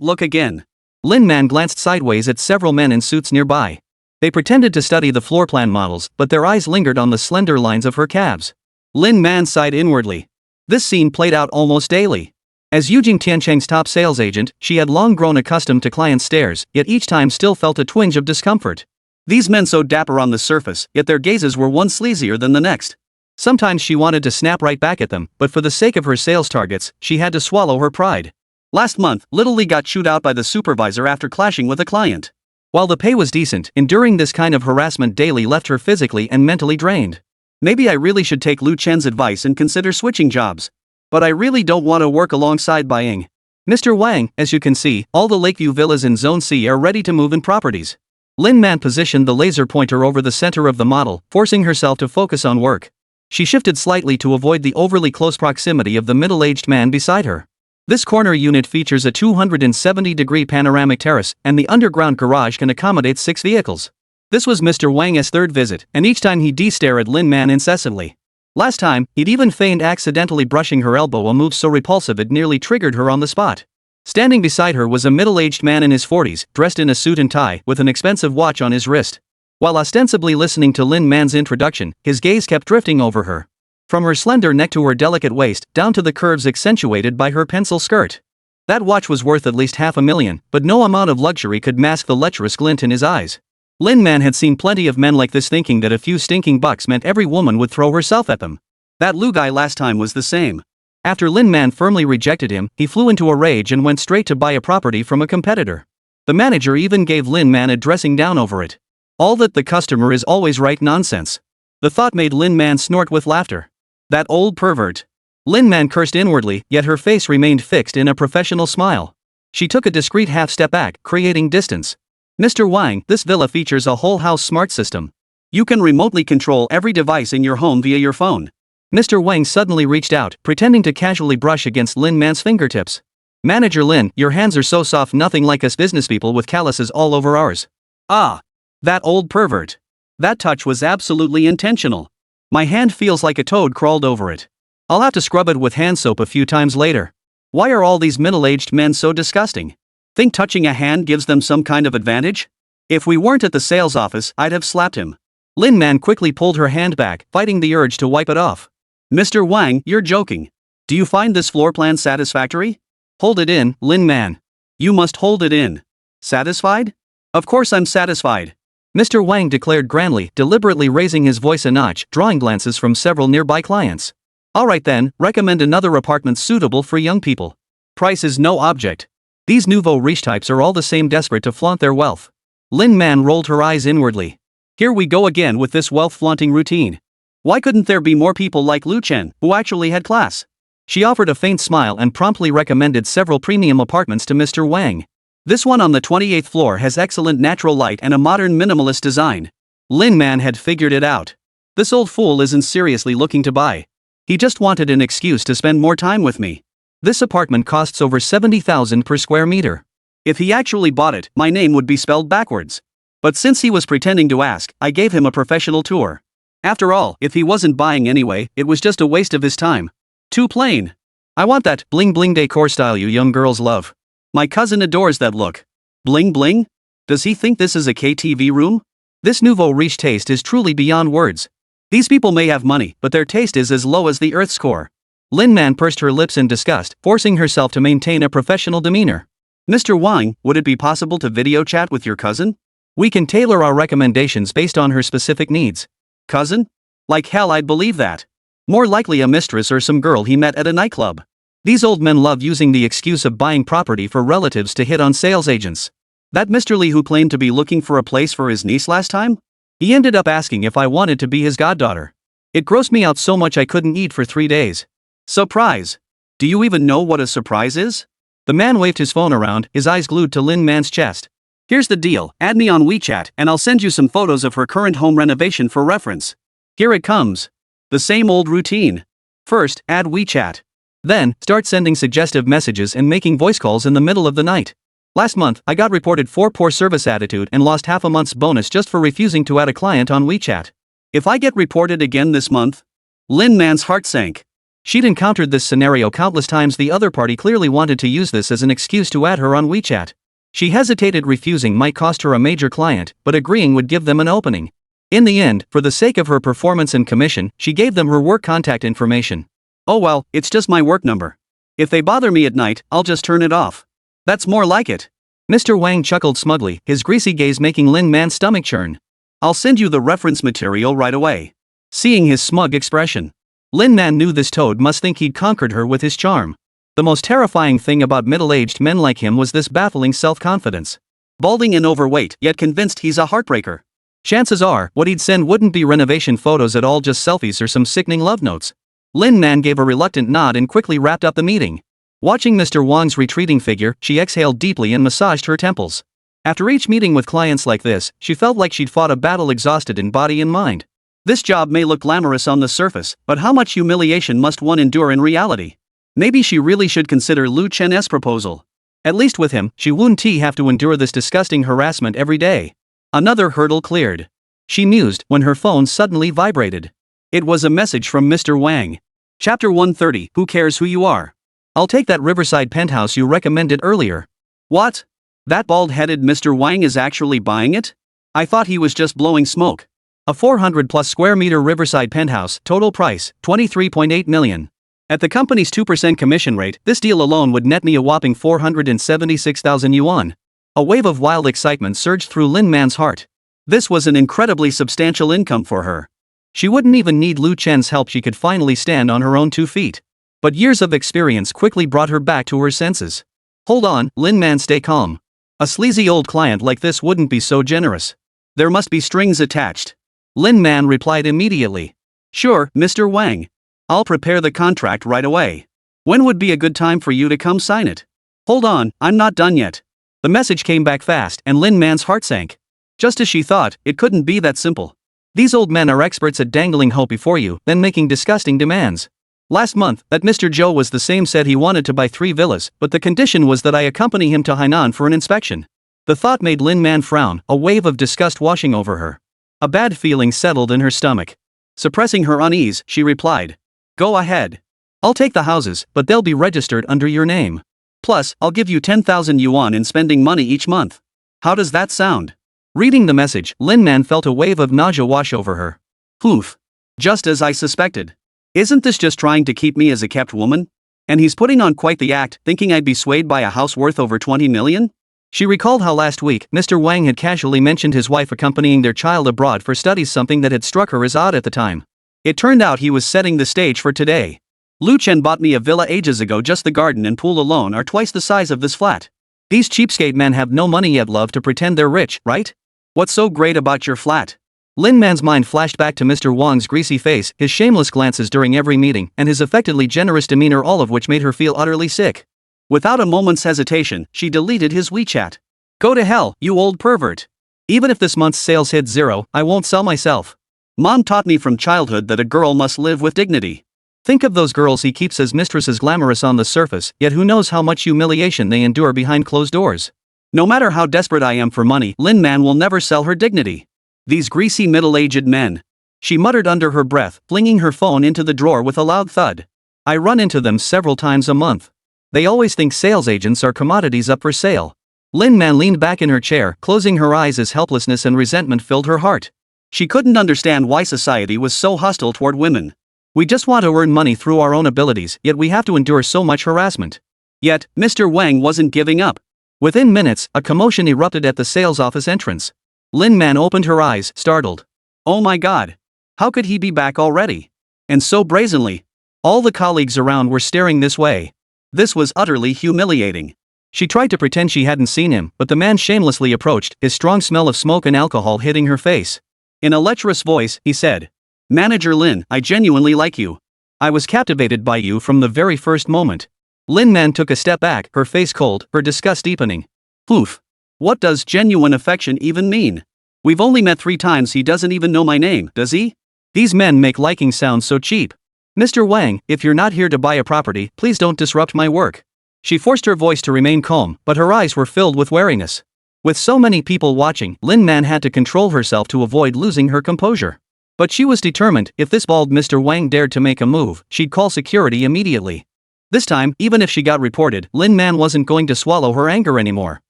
look again. Lin Man glanced sideways at several men in suits nearby. They pretended to study the floor plan models, but their eyes lingered on the slender lines of her calves. Lin Man sighed inwardly. This scene played out almost daily. As Yujing Tiancheng's top sales agent, she had long grown accustomed to client stares, yet each time still felt a twinge of discomfort. These men so dapper on the surface, yet their gazes were one sleazier than the next. Sometimes she wanted to snap right back at them, but for the sake of her sales targets, she had to swallow her pride. Last month, Little Lee got chewed out by the supervisor after clashing with a client. While the pay was decent, enduring this kind of harassment daily left her physically and mentally drained. Maybe I really should take Lu Chen's advice and consider switching jobs. But I really don't want to work alongside Buying. Mr. Wang, as you can see, all the Lakeview villas in Zone C are ready to move in properties. Lin Man positioned the laser pointer over the center of the model, forcing herself to focus on work. She shifted slightly to avoid the overly close proximity of the middle-aged man beside her. This corner unit features a 270-degree panoramic terrace, and the underground garage can accommodate 6 vehicles. This was Mr. Wang's third visit, and each time he stared at Lin Man incessantly. Last time, he'd even feigned accidentally brushing her elbow, a move so repulsive it nearly triggered her on the spot. Standing beside her was a middle-aged man in his 40s, dressed in a suit and tie, with an expensive watch on his wrist. While ostensibly listening to Lin Man's introduction, his gaze kept drifting over her. From her slender neck to her delicate waist, down to the curves accentuated by her pencil skirt. That watch was worth at least $500,000, but no amount of luxury could mask the lecherous glint in his eyes. Lin Man had seen plenty of men like this, thinking that a few stinking bucks meant every woman would throw herself at them. That Lu guy last time was the same. After Lin Man firmly rejected him, he flew into a rage and went straight to buy a property from a competitor. The manager even gave Lin Man a dressing down over it. All that the customer is always right nonsense. The thought made Lin Man snort with laughter. That old pervert. Lin Man cursed inwardly, yet her face remained fixed in a professional smile. She took a discreet half step back, creating distance. Mr. Wang, this villa features a whole house smart system. You can remotely control every device in your home via your phone. Mr. Wang suddenly reached out, pretending to casually brush against Lin Man's fingertips. Manager Lin, your hands are so soft, nothing like us businesspeople with calluses all over ours. Ah. That old pervert. That touch was absolutely intentional. My hand feels like a toad crawled over it. I'll have to scrub it with hand soap a few times later. Why are all these middle-aged men so disgusting? Think touching a hand gives them some kind of advantage? If we weren't at the sales office, I'd have slapped him. Lin Man quickly pulled her hand back, fighting the urge to wipe it off. Mr. Wang, you're joking. Do you find this floor plan satisfactory? Hold it in, Lin Man. You must hold it in. Satisfied? Of course I'm satisfied. Mr. Wang declared grandly, deliberately raising his voice a notch, drawing glances from several nearby clients. Alright then, recommend another apartment suitable for young people. Price is no object. These nouveau riche types are all the same, desperate to flaunt their wealth. Lin Man rolled her eyes inwardly. Here we go again with this wealth-flaunting routine. Why couldn't there be more people like Lu Chen, who actually had class? She offered a faint smile and promptly recommended several premium apartments to Mr. Wang. This one on the 28th floor has excellent natural light and a modern minimalist design. Lin Man had figured it out. This old fool isn't seriously looking to buy. He just wanted an excuse to spend more time with me. This apartment costs over 70,000 per square meter. If he actually bought it, my name would be spelled backwards. But since he was pretending to ask, I gave him a professional tour. After all, if he wasn't buying anyway, it was just a waste of his time. Too plain. I want that bling bling decor style you young girls love. My cousin adores that look. Bling bling? Does he think this is a KTV room? This nouveau riche taste is truly beyond words. These people may have money, but their taste is as low as the Earth's core. Lin Man pursed her lips in disgust, forcing herself to maintain a professional demeanor. Mr. Wang, would it be possible to video chat with your cousin? We can tailor our recommendations based on her specific needs. Cousin? Like hell I'd believe that. More likely a mistress or some girl he met at a nightclub. These old men love using the excuse of buying property for relatives to hit on sales agents. That Mr. Lee who claimed to be looking for a place for his niece last time? He ended up asking if I wanted to be his goddaughter. It grossed me out so much I couldn't eat for 3 days. Surprise! Do you even know what a surprise is? The man waved his phone around, his eyes glued to Lin Man's chest. Here's the deal, add me on WeChat and I'll send you some photos of her current home renovation for reference. Here it comes. The same old routine. First, add WeChat. Then, start sending suggestive messages and making voice calls in the middle of the night. Last month, I got reported for poor service attitude and lost half a month's bonus just for refusing to add a client on WeChat. If I get reported again this month? Lin Man's heart sank. She'd encountered this scenario countless times. The other party clearly wanted to use this as an excuse to add her on WeChat. She hesitated. Refusing might cost her a major client, but agreeing would give them an opening. In the end, for the sake of her performance and commission, she gave them her work contact information. Oh well, it's just my work number. If they bother me at night, I'll just turn it off. That's more like it. Mr. Wang chuckled smugly, his greasy gaze making Lin Man's stomach churn. I'll send you the reference material right away. Seeing his smug expression, Lin Man knew this toad must think he'd conquered her with his charm. The most terrifying thing about middle-aged men like him was this baffling self-confidence. Balding and overweight, yet convinced he's a heartbreaker. Chances are, what he'd send wouldn't be renovation photos at all, just selfies or some sickening love notes. Lin Man gave a reluctant nod and quickly wrapped up the meeting. Watching Mr. Wang's retreating figure, she exhaled deeply and massaged her temples. After each meeting with clients like this, she felt like she'd fought a battle exhausted in body and mind. This job may look glamorous on the surface, but how much humiliation must one endure in reality? Maybe she really should consider Lu Chen's proposal. At least with him, she wouldn't have to endure this disgusting harassment every day. Another hurdle cleared. She mused when her phone suddenly vibrated. It was a message from Mr. Wang. Chapter 130, Who Cares Who You Are? I'll take that riverside penthouse you recommended earlier. What? That bald-headed Mr. Wang is actually buying it? I thought he was just blowing smoke. A 400-plus square meter riverside penthouse, total price, $23.8 million. At the company's 2% commission rate, this deal alone would net me a whopping 476,000 yuan. A wave of wild excitement surged through Lin Man's heart. This was an incredibly substantial income for her. She wouldn't even need Lu Chen's help. She could finally stand on her own 2 feet. But years of experience quickly brought her back to her senses. Hold on, Lin Man, stay calm. A sleazy old client like this wouldn't be so generous. There must be strings attached. Lin Man replied immediately. Sure, Mr. Wang. I'll prepare the contract right away. When would be a good time for you to come sign it? Hold on, I'm not done yet. The message came back fast and Lin Man's heart sank. Just as she thought, it couldn't be that simple. These old men are experts at dangling hope before you, then making disgusting demands. Last month, that Mr. Zhou was the same, said he wanted to buy 3 villas, but the condition was that I accompany him to Hainan for an inspection. The thought made Lin Man frown, a wave of disgust washing over her. A bad feeling settled in her stomach. Suppressing her unease, she replied. Go ahead. I'll take the houses, but they'll be registered under your name. Plus, I'll give you 10,000 yuan in spending money each month. How does that sound? Reading the message, Lin Man felt a wave of nausea wash over her. Oof. Just as I suspected. Isn't this just trying to keep me as a kept woman? And he's putting on quite the act, thinking I'd be swayed by a house worth over 20 million? She recalled how last week, Mr. Wang had casually mentioned his wife accompanying their child abroad for studies, something that had struck her as odd at the time. It turned out he was setting the stage for today. Lu Chen bought me a villa ages ago. Just the garden and pool alone are twice the size of this flat. These cheapskate men have no money yet love to pretend they're rich, right? What's so great about your flat? Lin Man's mind flashed back to Mr. Wang's greasy face, his shameless glances during every meeting, and his affectedly generous demeanor, all of which made her feel utterly sick. Without a moment's hesitation, she deleted his WeChat. Go to hell, you old pervert. Even if this month's sales hit 0, I won't sell myself. Mom taught me from childhood that a girl must live with dignity. Think of those girls he keeps as mistresses, glamorous on the surface, yet who knows how much humiliation they endure behind closed doors. No matter how desperate I am for money, Lin Man will never sell her dignity. These greasy middle-aged men. She muttered under her breath, flinging her phone into the drawer with a loud thud. I run into them several times a month. They always think sales agents are commodities up for sale. Lin Man leaned back in her chair, closing her eyes as helplessness and resentment filled her heart. She couldn't understand why society was so hostile toward women. We just want to earn money through our own abilities, yet we have to endure so much harassment. Yet, Mr. Wang wasn't giving up. Within minutes, a commotion erupted at the sales office entrance. Lin Man opened her eyes, startled. Oh my god. How could he be back already? And so brazenly. All the colleagues around were staring this way. This was utterly humiliating. She tried to pretend she hadn't seen him, but the man shamelessly approached, his strong smell of smoke and alcohol hitting her face. In a lecherous voice, he said, Manager Lin, I genuinely like you. I was captivated by you from the very first moment. Lin Man took a step back, her face cold, her disgust deepening. Oof. What does genuine affection even mean? We've only met 3 times. He doesn't even know my name, does he? These men make liking sound so cheap. Mr. Wang, if you're not here to buy a property, please don't disrupt my work. She forced her voice to remain calm, but her eyes were filled with wariness. With so many people watching, Lin Man had to control herself to avoid losing her composure. But she was determined, if this bald Mr. Wang dared to make a move, she'd call security immediately. This time, even if she got reported, Lin Man wasn't going to swallow her anger anymore.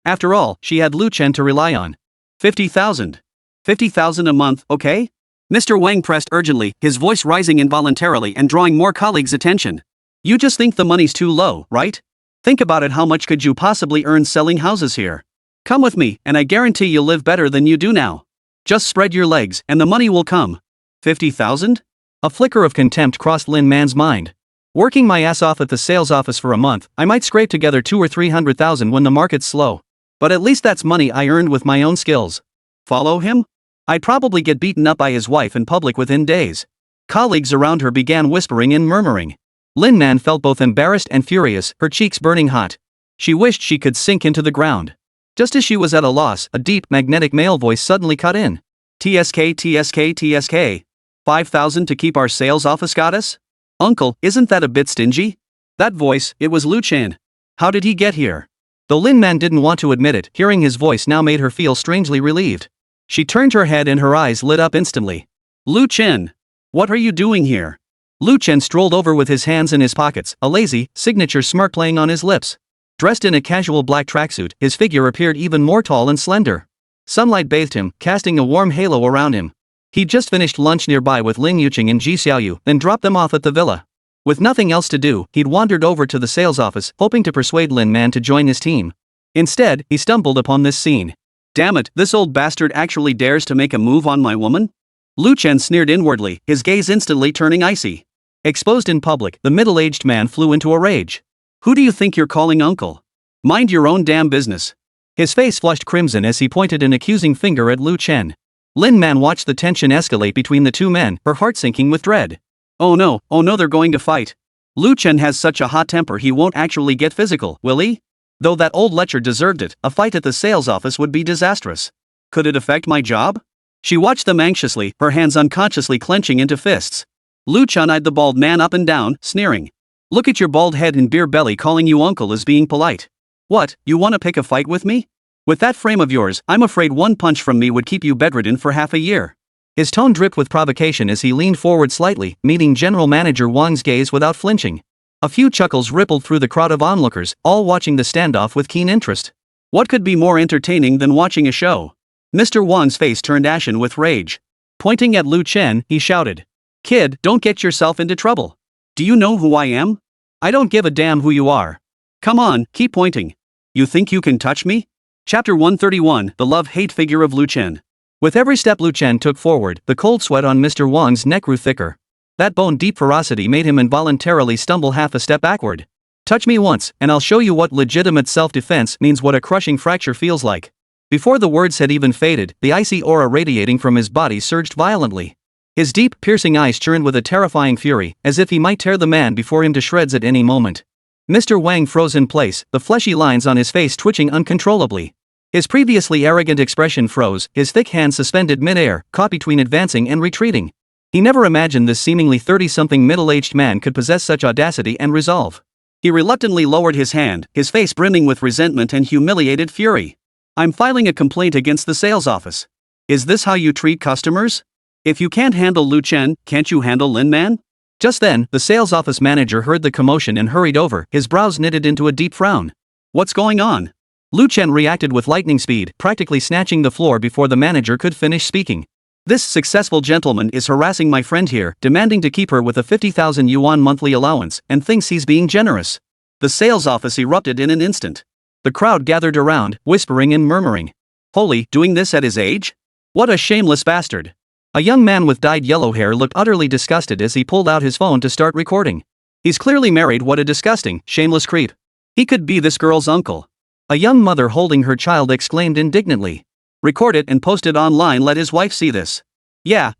After all, she had Lu Chen to rely on. 50,000. 50,000 a month, okay? Mr. Wang pressed urgently, his voice rising involuntarily and drawing more colleagues' attention. You just think the money's too low, right? Think about it, how much could you possibly earn selling houses here? Come with me, and I guarantee you'll live better than you do now. Just spread your legs, and the money will come. 50,000? A flicker of contempt crossed Lin Man's mind. Working my ass off at the sales office for a month, I might scrape together 200,000 or 300,000 when the market's slow. But at least that's money I earned with my own skills. Follow him? I'd probably get beaten up by his wife in public within days. Colleagues around her began whispering and murmuring. Lin Man felt both embarrassed and furious, her cheeks burning hot. She wished she could sink into the ground. Just as she was at a loss, a deep, magnetic male voice suddenly cut in. TSK, TSK, TSK. 5,000 to keep our sales office goddess? Uncle, isn't that a bit stingy? That voice, it was Lu Chen. How did he get here? Though Lin Man didn't want to admit it, hearing his voice now made her feel strangely relieved. She turned her head and her eyes lit up instantly. Lu Chen. What are you doing here? Lu Chen strolled over with his hands in his pockets, a lazy, signature smirk playing on his lips. Dressed in a casual black tracksuit, his figure appeared even more tall and slender. Sunlight bathed him, casting a warm halo around him. He'd just finished lunch nearby with Lin Yuqing and Ji Xiaoyu, then dropped them off at the villa. With nothing else to do, he'd wandered over to the sales office, hoping to persuade Lin Man to join his team. Instead, he stumbled upon this scene. Damn it, this old bastard actually dares to make a move on my woman? Lu Chen sneered inwardly, his gaze instantly turning icy. Exposed in public, the middle-aged man flew into a rage. Who do you think you're calling uncle? Mind your own damn business. His face flushed crimson as he pointed an accusing finger at Lu Chen. Lin Man watched the tension escalate between the two men, her heart sinking with dread. Oh no, they're going to fight. Lu Chen has such a hot temper he won't actually get physical, will he? Though that old lecher deserved it, a fight at the sales office would be disastrous. Could it affect my job? She watched them anxiously, her hands unconsciously clenching into fists. Lu Chen eyed the bald man up and down, sneering. Look at your bald head and beer belly, calling you uncle is being polite. What, you want to pick a fight with me? With that frame of yours, I'm afraid one punch from me would keep you bedridden for half a year. His tone dripped with provocation as he leaned forward slightly, meeting General Manager Wang's gaze without flinching. A few chuckles rippled through the crowd of onlookers, all watching the standoff with keen interest. What could be more entertaining than watching a show? Mr. Wang's face turned ashen with rage. Pointing at Lu Chen, he shouted. Kid, don't get yourself into trouble. Do you know who I am? I don't give a damn who you are. Come on, keep pointing. You think you can touch me? Chapter 131, The Love-Hate Figure of Lu Chen. With every step Lu Chen took forward, the cold sweat on Mr. Wang's neck grew thicker. That bone-deep ferocity made him involuntarily stumble half a step backward. Touch me once, and I'll show you what legitimate self-defense means, what a crushing fracture feels like. Before the words had even faded, the icy aura radiating from his body surged violently. His deep, piercing eyes churned with a terrifying fury, as if he might tear the man before him to shreds at any moment. Mr. Wang froze in place, the fleshy lines on his face twitching uncontrollably. His previously arrogant expression froze, his thick hands suspended mid-air, caught between advancing and retreating. He never imagined this seemingly 30-something middle-aged man could possess such audacity and resolve. He reluctantly lowered his hand, his face brimming with resentment and humiliated fury. I'm filing a complaint against the sales office. Is this how you treat customers? If you can't handle Lu Chen, can't you handle Lin Man? Just then, the sales office manager heard the commotion and hurried over, his brows knitted into a deep frown. What's going on? Lu Chen reacted with lightning speed, practically snatching the floor before the manager could finish speaking. This successful gentleman is harassing my friend here, demanding to keep her with a 50,000 yuan monthly allowance, and thinks he's being generous. The sales office erupted in an instant. The crowd gathered around, whispering and murmuring. Holy, doing this at his age? What a shameless bastard. A young man with dyed yellow hair looked utterly disgusted as he pulled out his phone to start recording. He's clearly married, what a disgusting, shameless creep. He could be this girl's uncle. A young mother holding her child exclaimed indignantly. Record it and post it online, let his wife see this. Yeah,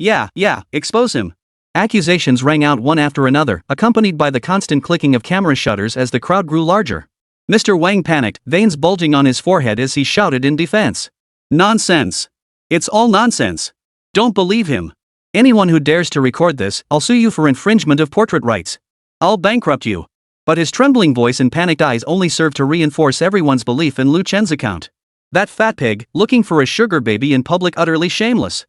expose him. Accusations rang out one after another, accompanied by the constant clicking of camera shutters as the crowd grew larger. Mr. Wang panicked, veins bulging on his forehead as he shouted in defense. Nonsense. It's all nonsense. Don't believe him. Anyone who dares to record this, I'll sue you for infringement of portrait rights. I'll bankrupt you. But his trembling voice and panicked eyes only served to reinforce everyone's belief in Lu Chen's account. That fat pig, looking for a sugar baby in public, utterly shameless.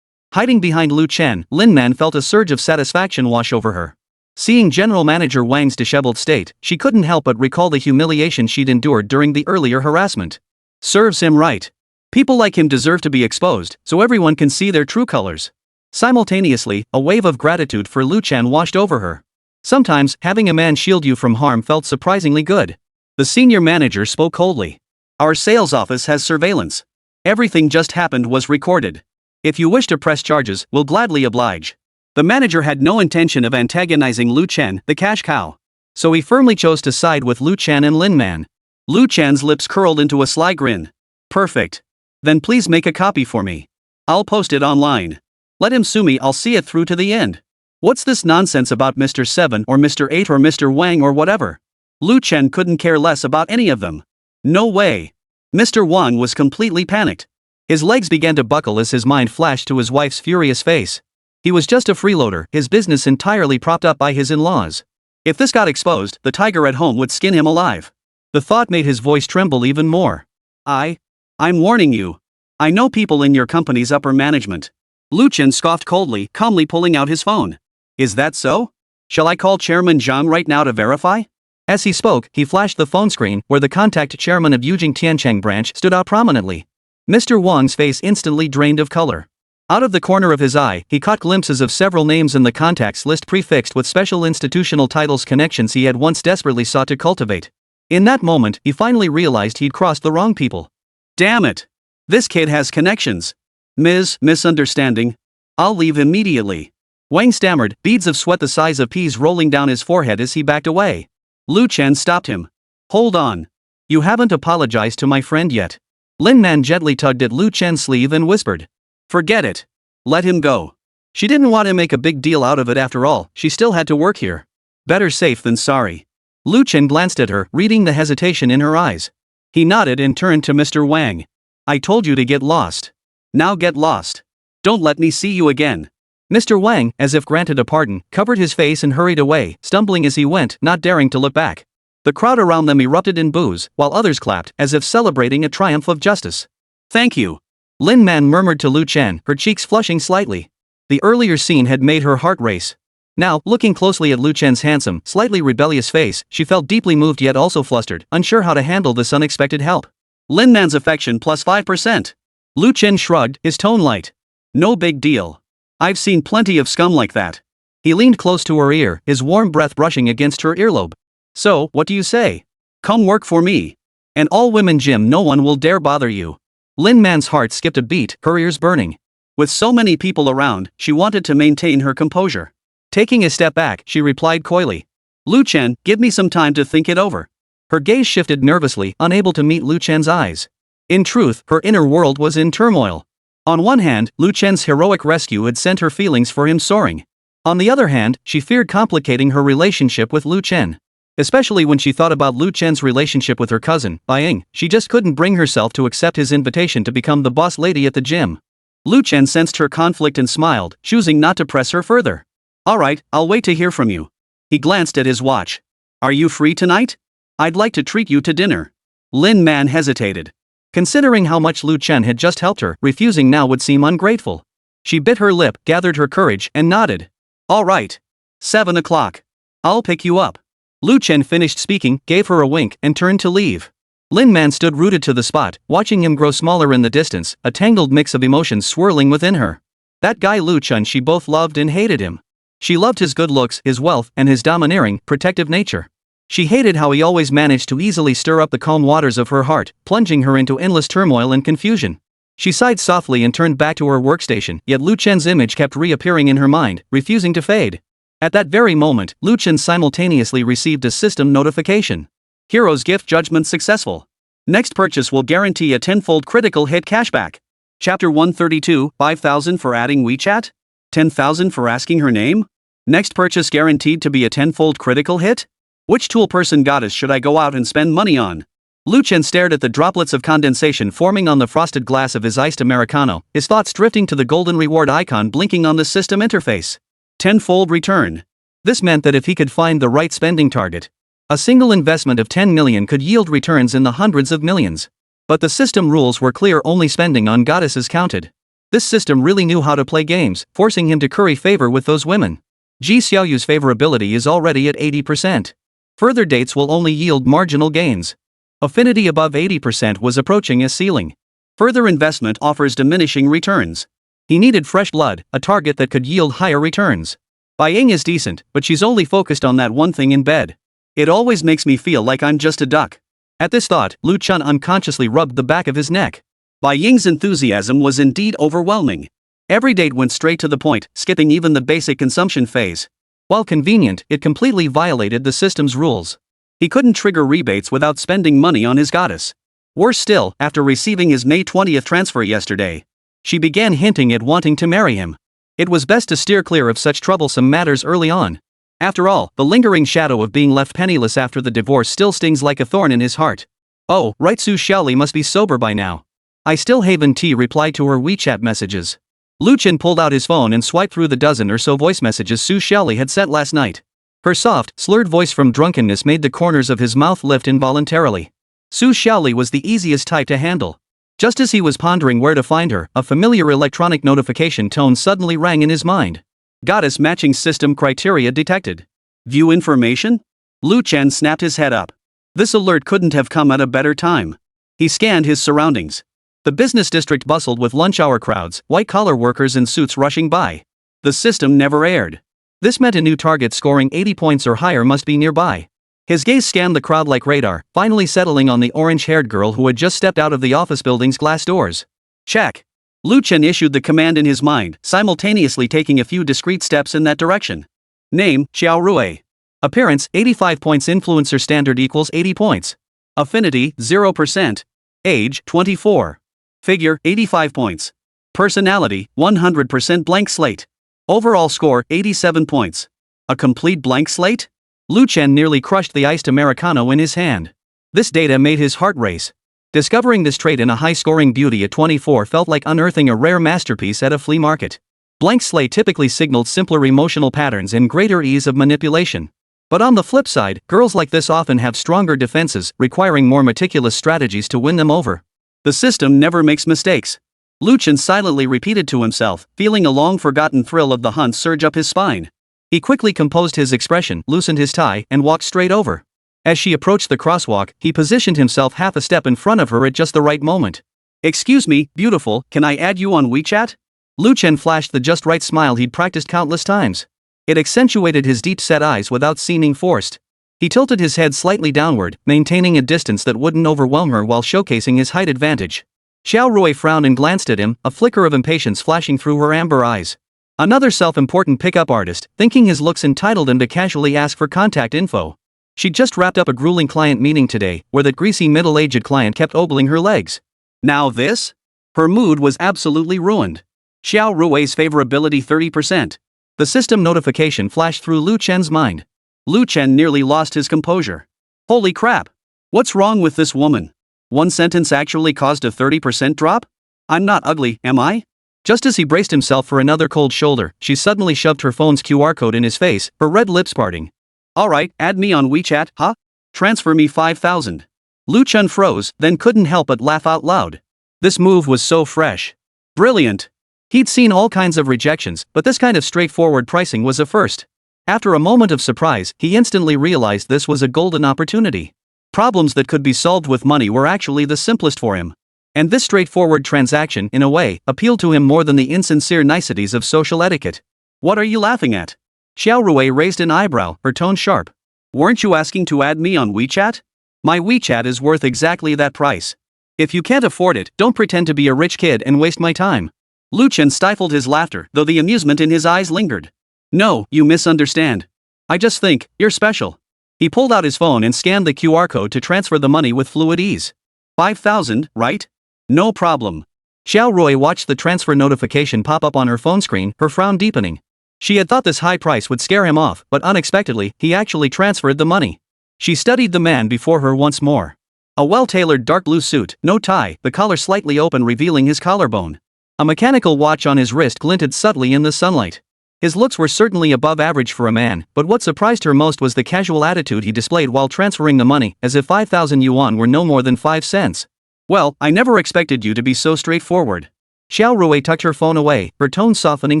Hiding behind Lu Chen, Lin Man felt a surge of satisfaction wash over her. Seeing General Manager Wang's disheveled state, she couldn't help but recall the humiliation she'd endured during the earlier harassment. Serves him right. People like him deserve to be exposed, so everyone can see their true colors. Simultaneously, a wave of gratitude for Lu Chen washed over her. Sometimes, having a man shield you from harm felt surprisingly good. The senior manager spoke coldly. Our sales office has surveillance. Everything just happened was recorded. If you wish to press charges, we'll gladly oblige. The manager had no intention of antagonizing Lu Chen, the cash cow. So he firmly chose to side with Lu Chen and Lin Man. Lu Chen's lips curled into a sly grin. Perfect. Then please make a copy for me. I'll post it online. Let him sue me, I'll see it through to the end. What's this nonsense about Mr. 7 or Mr. 8 or Mr. Wang or whatever? Lu Chen couldn't care less about any of them. No way. Mr. Wang was completely panicked. His legs began to buckle as his mind flashed to his wife's furious face. He was just a freeloader, his business entirely propped up by his in-laws. If this got exposed, the tiger at home would skin him alive. The thought made his voice tremble even more. I'm warning you. I know people in your company's upper management. Lu Chen scoffed coldly, calmly pulling out his phone. Is that so? Shall I call Chairman Zhang right now to verify? As he spoke, he flashed the phone screen, where the contact chairman of Yujing Tiancheng branch stood out prominently. Mr. Wang's face instantly drained of color. Out of the corner of his eye, he caught glimpses of several names in the contacts list prefixed with special institutional titles, connections he had once desperately sought to cultivate. In that moment, he finally realized he'd crossed the wrong people. Damn it! This kid has connections. Misunderstanding. I'll leave immediately. Wang stammered, beads of sweat the size of peas rolling down his forehead as he backed away. Lu Chen stopped him. Hold on. You haven't apologized to my friend yet. Lin Man gently tugged at Lu Chen's sleeve and whispered. Forget it. Let him go. She didn't want to make a big deal out of it after all, she still had to work here. Better safe than sorry. Lu Chen glanced at her, reading the hesitation in her eyes. He nodded and turned to Mr. Wang. I told you to get lost. Now get lost. Don't let me see you again. Mr. Wang, as if granted a pardon, covered his face and hurried away, stumbling as he went, not daring to look back. The crowd around them erupted in boos, while others clapped, as if celebrating a triumph of justice. Thank you. Lin Man murmured to Lu Chen, her cheeks flushing slightly. The earlier scene had made her heart race. Now, looking closely at Lu Chen's handsome, slightly rebellious face, she felt deeply moved yet also flustered, unsure how to handle this unexpected help. Lin Man's affection plus 5%. Lu Chen shrugged, his tone light. No big deal. I've seen plenty of scum like that. He leaned close to her ear, his warm breath brushing against her earlobe. So, what do you say? Come work for me. An all-women gym, no one will dare bother you. Lin Man's heart skipped a beat, her ears burning. With so many people around, she wanted to maintain her composure. Taking a step back, she replied coyly. Lu Chen, give me some time to think it over. Her gaze shifted nervously, unable to meet Lu Chen's eyes. In truth, her inner world was in turmoil. On one hand, Lu Chen's heroic rescue had sent her feelings for him soaring. On the other hand, she feared complicating her relationship with Lu Chen. Especially when she thought about Lu Chen's relationship with her cousin, Baiying, she just couldn't bring herself to accept his invitation to become the boss lady at the gym. Lu Chen sensed her conflict and smiled, choosing not to press her further. Alright, I'll wait to hear from you. He glanced at his watch. Are you free tonight? I'd like to treat you to dinner. Lin Man hesitated. Considering how much Lu Chen had just helped her, refusing now would seem ungrateful. She bit her lip, gathered her courage, and nodded. Alright. 7 o'clock. I'll pick you up. Lu Chen finished speaking, gave her a wink, and turned to leave. Lin Man stood rooted to the spot, watching him grow smaller in the distance, a tangled mix of emotions swirling within her. That guy Lu Chen, she both loved and hated him. She loved his good looks, his wealth, and his domineering, protective nature. She hated how he always managed to easily stir up the calm waters of her heart, plunging her into endless turmoil and confusion. She sighed softly and turned back to her workstation, yet Lu Chen's image kept reappearing in her mind, refusing to fade. At that very moment, Lu Chen simultaneously received a system notification. Hero's gift judgment successful. Next purchase will guarantee a tenfold critical hit cashback. Chapter 132, 5,000 for adding WeChat? 10,000 for asking her name? Next purchase guaranteed to be a tenfold critical hit? Which tool person goddess should I go out and spend money on? Lu Chen stared at the droplets of condensation forming on the frosted glass of his iced Americano, his thoughts drifting to the golden reward icon blinking on the system interface. Tenfold return. This meant that if he could find the right spending target, A single investment of 10 million could yield returns in the hundreds of millions. But the system rules were clear: only spending on goddesses counted. This system really knew how to play games, forcing him to curry favor with those women. Ji Xiaoyu's favorability is already at 80%. Further dates will only yield marginal gains. Affinity above 80% was approaching a ceiling. Further investment offers diminishing returns. He needed fresh blood, a target that could yield higher returns. Ying is decent, but she's only focused on that one thing in bed. It always makes me feel like I'm just a duck. At this thought, Lu Chen unconsciously rubbed the back of his neck. Ying's enthusiasm was indeed overwhelming. Every date went straight to the point, skipping even the basic consumption phase. While convenient, it completely violated the system's rules. He couldn't trigger rebates without spending money on his goddess. Worse still, after receiving his May 20th transfer yesterday, she began hinting at wanting to marry him. It was best to steer clear of such troublesome matters early on. After all, the lingering shadow of being left penniless after the divorce still stings like a thorn in his heart. Oh, right, Su Xiaoli must be sober by now. I still haven't replied to her WeChat messages. Lu Chen pulled out his phone and swiped through the dozen or so voice messages Su Xiaoli had sent last night. Her soft, slurred voice from drunkenness made the corners of his mouth lift involuntarily. Su Xiaoli was the easiest type to handle. Just as he was pondering where to find her, a familiar electronic notification tone suddenly rang in his mind. Goddess matching system criteria detected. View information? Lu Chen snapped his head up. This alert couldn't have come at a better time. He scanned his surroundings. The business district bustled with lunch hour crowds, white-collar workers in suits rushing by. The system never aired. This meant a new target scoring 80 points or higher must be nearby. His gaze scanned the crowd like radar, finally settling on the orange-haired girl who had just stepped out of the office building's glass doors. Check. Lu Chen issued the command in his mind, simultaneously taking a few discreet steps in that direction. Name, Xiao Rui. Appearance, 85 points. Influencer standard equals 80 points. Affinity, 0%. Age, 24. Figure, 85 points. Personality, 100% blank slate. Overall score, 87 points. A complete blank slate? Lu Chen nearly crushed the iced Americano in his hand. This data made his heart race. Discovering this trait in a high-scoring beauty at 24 felt like unearthing a rare masterpiece at a flea market. Blank slate typically signaled simpler emotional patterns and greater ease of manipulation. But on the flip side, girls like this often have stronger defenses, requiring more meticulous strategies to win them over. The system never makes mistakes. Lu Chen silently repeated to himself, feeling a long-forgotten thrill of the hunt surge up his spine. He quickly composed his expression, loosened his tie, and walked straight over. As she approached the crosswalk, he positioned himself half a step in front of her at just the right moment. Excuse me, beautiful, can I add you on WeChat? Lu Chen flashed the just right smile he'd practiced countless times. It accentuated his deep-set eyes without seeming forced. He tilted his head slightly downward, maintaining a distance that wouldn't overwhelm her while showcasing his height advantage. Xiao Rui frowned and glanced at him, a flicker of impatience flashing through her amber eyes. Another self-important pickup artist, thinking his looks entitled him to casually ask for contact info. She'd just wrapped up a grueling client meeting today, where that greasy middle-aged client kept ogling her legs. Now this? Her mood was absolutely ruined. Xiao Rui's favorability 30%. The system notification flashed through Lu Chen's mind. Lu Chen nearly lost his composure. Holy crap! What's wrong with this woman? One sentence actually caused a 30% drop? I'm not ugly, am I? Just as he braced himself for another cold shoulder, she suddenly shoved her phone's QR code in his face, her red lips parting. Alright, add me on WeChat, huh? Transfer me 5,000. Lu Chen froze, then couldn't help but laugh out loud. This move was so fresh. Brilliant. He'd seen all kinds of rejections, but this kind of straightforward pricing was a first. After a moment of surprise, he instantly realized this was a golden opportunity. Problems that could be solved with money were actually the simplest for him. And this straightforward transaction, in a way, appealed to him more than the insincere niceties of social etiquette. What are you laughing at? Xiao Rui raised an eyebrow, her tone sharp. Weren't you asking to add me on WeChat? My WeChat is worth exactly that price. If you can't afford it, don't pretend to be a rich kid and waste my time. Lu Chen stifled his laughter, though the amusement in his eyes lingered. No, you misunderstand. I just think, you're special. He pulled out his phone and scanned the QR code to transfer the money with fluid ease. 5,000, right? No problem. Xiao Rui watched the transfer notification pop up on her phone screen, her frown deepening. She had thought this high price would scare him off, but unexpectedly, he actually transferred the money. She studied the man before her once more. A well-tailored dark blue suit, no tie, the collar slightly open revealing his collarbone. A mechanical watch on his wrist glinted subtly in the sunlight. His looks were certainly above average for a man, but what surprised her most was the casual attitude he displayed while transferring the money, as if 5,000 yuan were no more than 5 cents. Well, I never expected you to be so straightforward. Xiao Rui tucked her phone away, her tone softening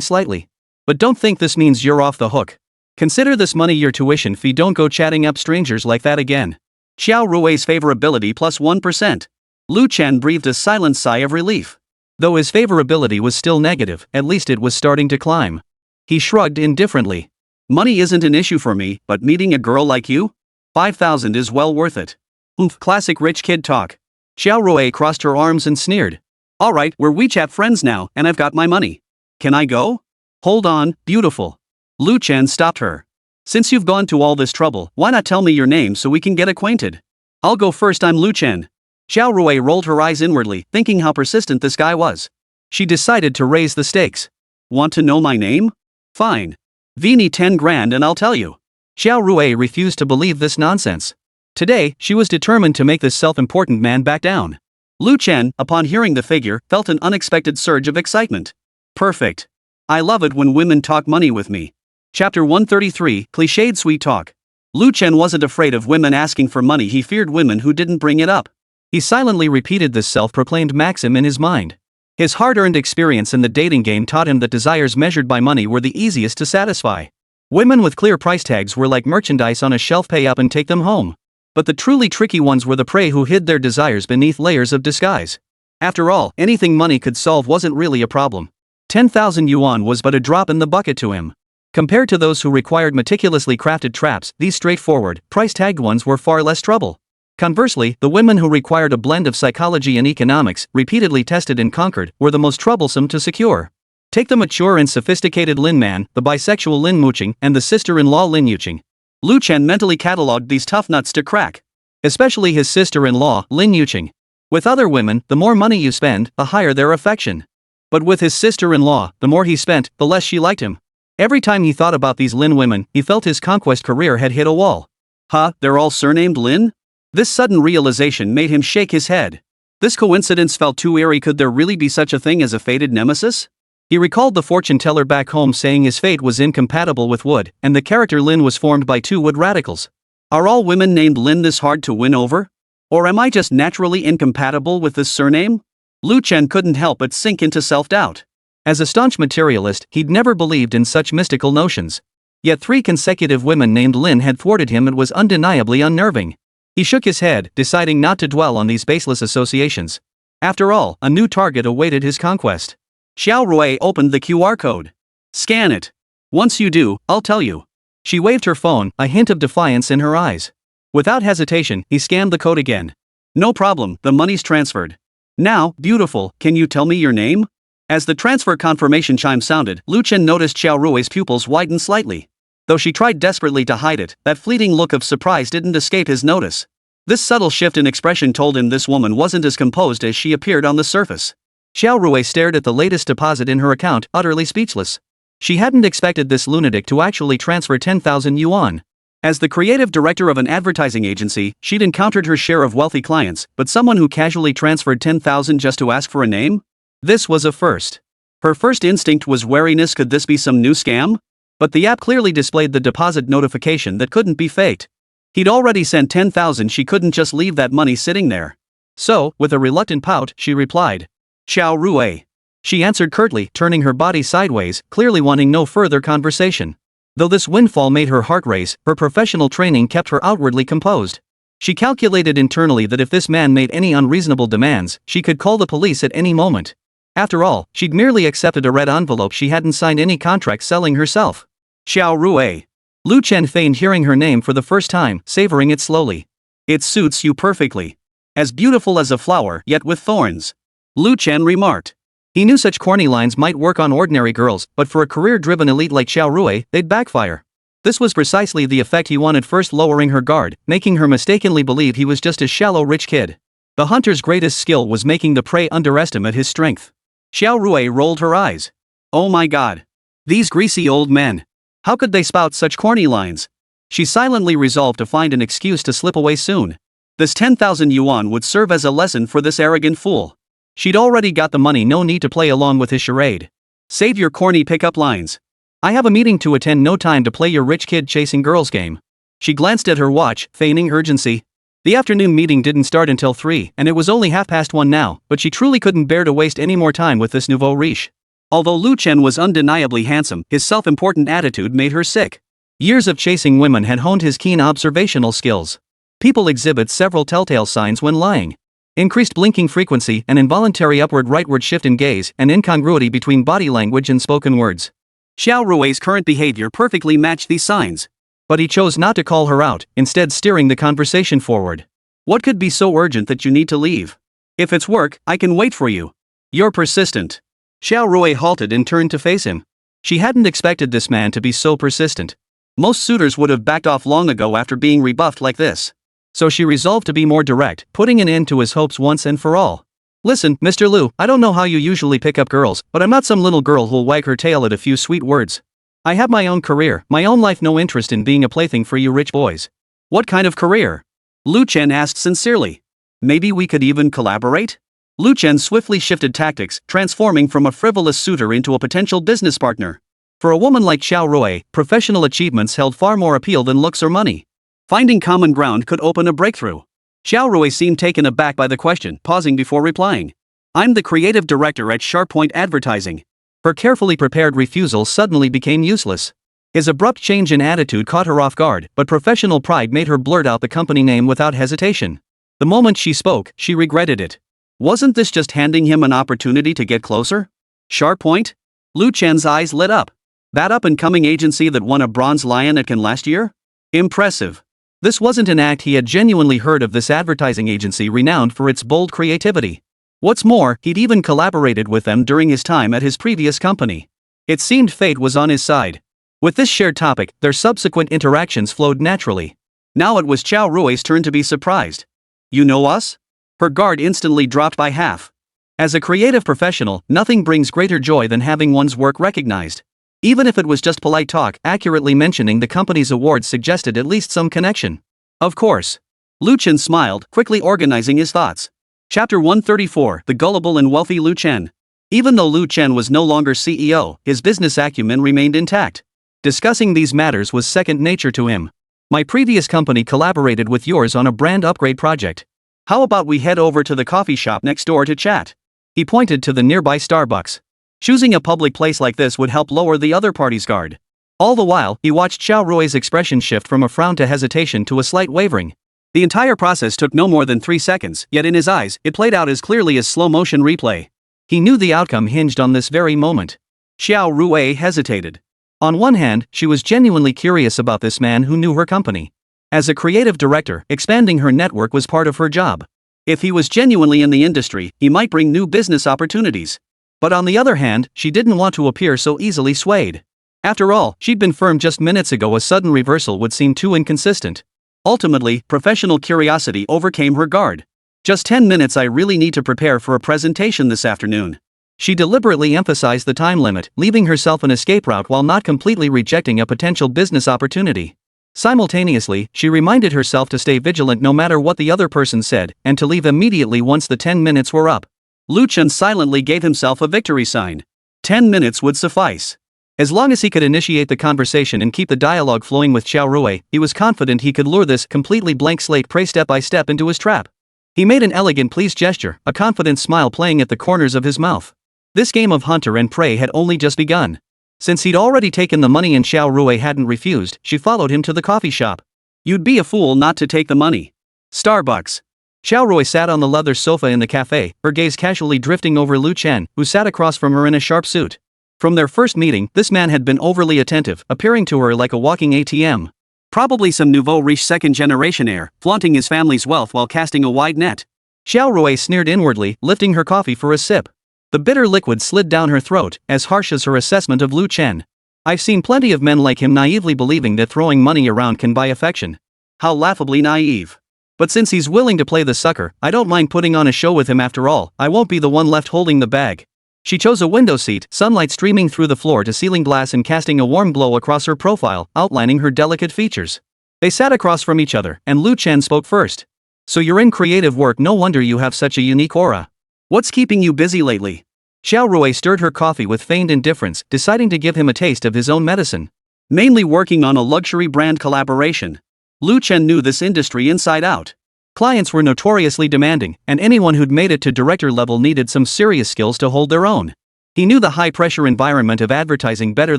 slightly. But don't think this means you're off the hook. Consider this money your tuition fee. Don't go chatting up strangers like that again. Xiao Rui's favorability plus 1%. Lu Chen breathed a silent sigh of relief. Though his favorability was still negative, at least it was starting to climb. He shrugged indifferently. Money isn't an issue for me, but meeting a girl like you? 5,000 is well worth it. Oomph, classic rich kid talk. Xiao Rui crossed her arms and sneered. Alright, we're WeChat friends now, and I've got my money. Can I go? Hold on, beautiful. Lu Chen stopped her. Since you've gone to all this trouble, why not tell me your name so we can get acquainted? I'll go first. I'm Lu Chen. Xiao Rui rolled her eyes inwardly, thinking how persistent this guy was. She decided to raise the stakes. Want to know my name? Fine. Vini 10 grand and I'll tell you. Xiao Rui refused to believe this nonsense. Today, she was determined to make this self-important man back down. Lu Chen, upon hearing the figure, felt an unexpected surge of excitement. Perfect. I love it when women talk money with me. Chapter 133, Cliched Sweet Talk. Lu Chen wasn't afraid of women asking for money. He feared women who didn't bring it up. He silently repeated this self-proclaimed maxim in his mind. His hard-earned experience in the dating game taught him that desires measured by money were the easiest to satisfy. Women with clear price tags were like merchandise on a shelf. Pay up and take them home. But the truly tricky ones were the prey who hid their desires beneath layers of disguise. After all, anything money could solve wasn't really a problem. 10,000 yuan was but a drop in the bucket to him. Compared to those who required meticulously crafted traps, these straightforward, price-tagged ones were far less trouble. Conversely, the women who required a blend of psychology and economics, repeatedly tested and conquered, were the most troublesome to secure. Take the mature and sophisticated Lin Man, the bisexual Lin Yuqing, and the sister-in-law Lin Yuqing. Lu Chen mentally catalogued these tough nuts to crack. Especially his sister-in-law, Lin Yuqing. With other women, the more money you spend, the higher their affection. But with his sister-in-law, the more he spent, the less she liked him. Every time he thought about these Lin women, he felt his conquest career had hit a wall. Huh, they're all surnamed Lin? This sudden realization made him shake his head. This coincidence felt too eerie. Could there really be such a thing as a fated nemesis? He recalled the fortune teller back home saying his fate was incompatible with wood, and the character Lin was formed by two wood radicals. Are all women named Lin this hard to win over? Or am I just naturally incompatible with this surname? Lu Chen couldn't help but sink into self-doubt. As a staunch materialist, he'd never believed in such mystical notions. Yet 3 consecutive women named Lin had thwarted him. It was undeniably unnerving. He shook his head, deciding not to dwell on these baseless associations. After all, a new target awaited his conquest. Xiao Rui opened the QR code. Scan it. Once you do, I'll tell you. She waved her phone, a hint of defiance in her eyes. Without hesitation, he scanned the code again. No problem, the money's transferred. Now, beautiful, can you tell me your name? As the transfer confirmation chime sounded, Lu Chen noticed Xiao Rui's pupils widen slightly. Though she tried desperately to hide it, that fleeting look of surprise didn't escape his notice. This subtle shift in expression told him this woman wasn't as composed as she appeared on the surface. Xiao Rui stared at the latest deposit in her account, utterly speechless. She hadn't expected this lunatic to actually transfer 10,000 yuan. As the creative director of an advertising agency, she'd encountered her share of wealthy clients, but someone who casually transferred 10,000 just to ask for a name? This was a first. Her first instinct was wariness. Could this be some new scam? But the app clearly displayed the deposit notification that couldn't be faked. He'd already sent 10,000. She couldn't just leave that money sitting there. So, with a reluctant pout, she replied. Xiao Rui. She answered curtly, turning her body sideways, clearly wanting no further conversation. Though this windfall made her heart race, her professional training kept her outwardly composed. She calculated internally that if this man made any unreasonable demands, she could call the police at any moment. After all, she'd merely accepted a red envelope. She hadn't signed any contract selling herself. Xiao Rui. Lu Chen feigned hearing her name for the first time, savoring it slowly. It suits you perfectly. As beautiful as a flower, yet with thorns. Lu Chen remarked. He knew such corny lines might work on ordinary girls, but for a career-driven elite like Xiao Rui, they'd backfire. This was precisely the effect he wanted, first lowering her guard, making her mistakenly believe he was just a shallow rich kid. The hunter's greatest skill was making the prey underestimate his strength. Xiao Rui rolled her eyes. Oh my god. These greasy old men. How could they spout such corny lines? She silently resolved to find an excuse to slip away soon. This 10,000 yuan would serve as a lesson for this arrogant fool. She'd already got the money, no need to play along with his charade. Save your corny pickup lines. I have a meeting to attend, no time to play your rich kid chasing girls game. She glanced at her watch, feigning urgency. The afternoon meeting didn't start until 3, and it was only 1:30 now, but she truly couldn't bear to waste any more time with this nouveau riche. Although Lu Chen was undeniably handsome, his self-important attitude made her sick. Years of chasing women had honed his keen observational skills. People exhibit several telltale signs when lying. Increased blinking frequency, an involuntary upward-rightward shift in gaze, and incongruity between body language and spoken words. Xiao Rui's current behavior perfectly matched these signs. But he chose not to call her out, instead steering the conversation forward. What could be so urgent that you need to leave? If it's work, I can wait for you. You're persistent. Xiao Rui halted and turned to face him. She hadn't expected this man to be so persistent. Most suitors would have backed off long ago after being rebuffed like this. So she resolved to be more direct, putting an end to his hopes once and for all. Listen, Mr. Lu, I don't know how you usually pick up girls, but I'm not some little girl who'll wag her tail at a few sweet words. I have my own career, my own life, no interest in being a plaything for you rich boys. What kind of career? Lu Chen asked sincerely. Maybe we could even collaborate? Lu Chen swiftly shifted tactics, transforming from a frivolous suitor into a potential business partner. For a woman like Xiao Rui, professional achievements held far more appeal than looks or money. Finding common ground could open a breakthrough. Xiao Rui seemed taken aback by the question, pausing before replying. I'm the creative director at SharpPoint Advertising. Her carefully prepared refusal suddenly became useless. His abrupt change in attitude caught her off guard, but professional pride made her blurt out the company name without hesitation. The moment she spoke, she regretted it. Wasn't this just handing him an opportunity to get closer? SharpPoint? Lu Chen's eyes lit up. That up-and-coming agency that won a bronze lion at Cannes last year? Impressive. This wasn't an act he had genuinely heard of, this advertising agency renowned for its bold creativity. What's more, he'd even collaborated with them during his time at his previous company. It seemed fate was on his side. With this shared topic, their subsequent interactions flowed naturally. Now it was Xiao Rui's turn to be surprised. You know us? Her guard instantly dropped by half. As a creative professional, nothing brings greater joy than having one's work recognized. Even if it was just polite talk, accurately mentioning the company's awards suggested at least some connection. Of course. Lu Chen smiled, quickly organizing his thoughts. Chapter 134, The Gullible and Wealthy Lu Chen. Even though Lu Chen was no longer CEO, his business acumen remained intact. Discussing these matters was second nature to him. My previous company collaborated with yours on a brand upgrade project. How about we head over to the coffee shop next door to chat? He pointed to the nearby Starbucks. Choosing a public place like this would help lower the other party's guard. All the while, he watched Xiao Rui's expression shift from a frown to hesitation to a slight wavering. The entire process took no more than 3 seconds, yet in his eyes, it played out as clearly as slow-motion replay. He knew the outcome hinged on this very moment. Xiao Rui hesitated. On one hand, she was genuinely curious about this man who knew her company. As a creative director, expanding her network was part of her job. If he was genuinely in the industry, he might bring new business opportunities. But on the other hand, she didn't want to appear so easily swayed. After all, she'd been firm just minutes ago. A sudden reversal would seem too inconsistent. Ultimately, professional curiosity overcame her guard. Just 10 minutes, I really need to prepare for a presentation this afternoon. She deliberately emphasized the time limit, leaving herself an escape route while not completely rejecting a potential business opportunity. Simultaneously, she reminded herself to stay vigilant no matter what the other person said, and to leave immediately once the 10 minutes were up. Lu Chen silently gave himself a victory sign. 10 minutes would suffice. As long as he could initiate the conversation and keep the dialogue flowing with Xiao Rui, he was confident he could lure this completely blank slate prey step by step into his trap. He made an elegant pleased gesture, a confident smile playing at the corners of his mouth. This game of hunter and prey had only just begun. Since he'd already taken the money and Xiao Rui hadn't refused, she followed him to the coffee shop. You'd be a fool not to take the money. Starbucks. Xiao Rui sat on the leather sofa in the cafe, her gaze casually drifting over Lu Chen, who sat across from her in a sharp suit. From their first meeting, this man had been overly attentive, appearing to her like a walking ATM. Probably some nouveau riche second-generation heir, flaunting his family's wealth while casting a wide net. Xiao Rui sneered inwardly, lifting her coffee for a sip. The bitter liquid slid down her throat, as harsh as her assessment of Lu Chen. I've seen plenty of men like him naively believing that throwing money around can buy affection. How laughably naive. But since he's willing to play the sucker, I don't mind putting on a show with him. After all, I won't be the one left holding the bag. She chose a window seat, sunlight streaming through the floor-to-ceiling glass and casting a warm glow across her profile, outlining her delicate features. They sat across from each other, and Lu Chen spoke first. So you're in creative work, no wonder you have such a unique aura. What's keeping you busy lately? Xiaorui stirred her coffee with feigned indifference, deciding to give him a taste of his own medicine. Mainly working on a luxury brand collaboration. Lu Chen knew this industry inside out. Clients were notoriously demanding, and anyone who'd made it to director level needed some serious skills to hold their own. He knew the high-pressure environment of advertising better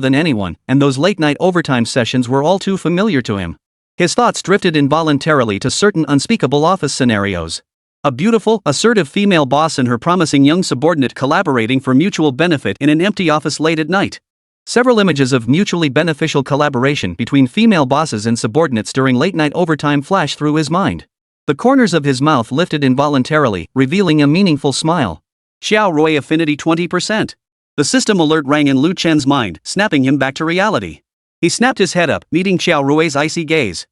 than anyone, and those late-night overtime sessions were all too familiar to him. His thoughts drifted involuntarily to certain unspeakable office scenarios. A beautiful, assertive female boss and her promising young subordinate collaborating for mutual benefit in an empty office late at night. Several images of mutually beneficial collaboration between female bosses and subordinates during late-night overtime flashed through his mind. The corners of his mouth lifted involuntarily, revealing a meaningful smile. Xiaorui affinity 20%. The system alert rang in Lu Chen's mind, snapping him back to reality. He snapped his head up, meeting Xiaorui's icy gaze.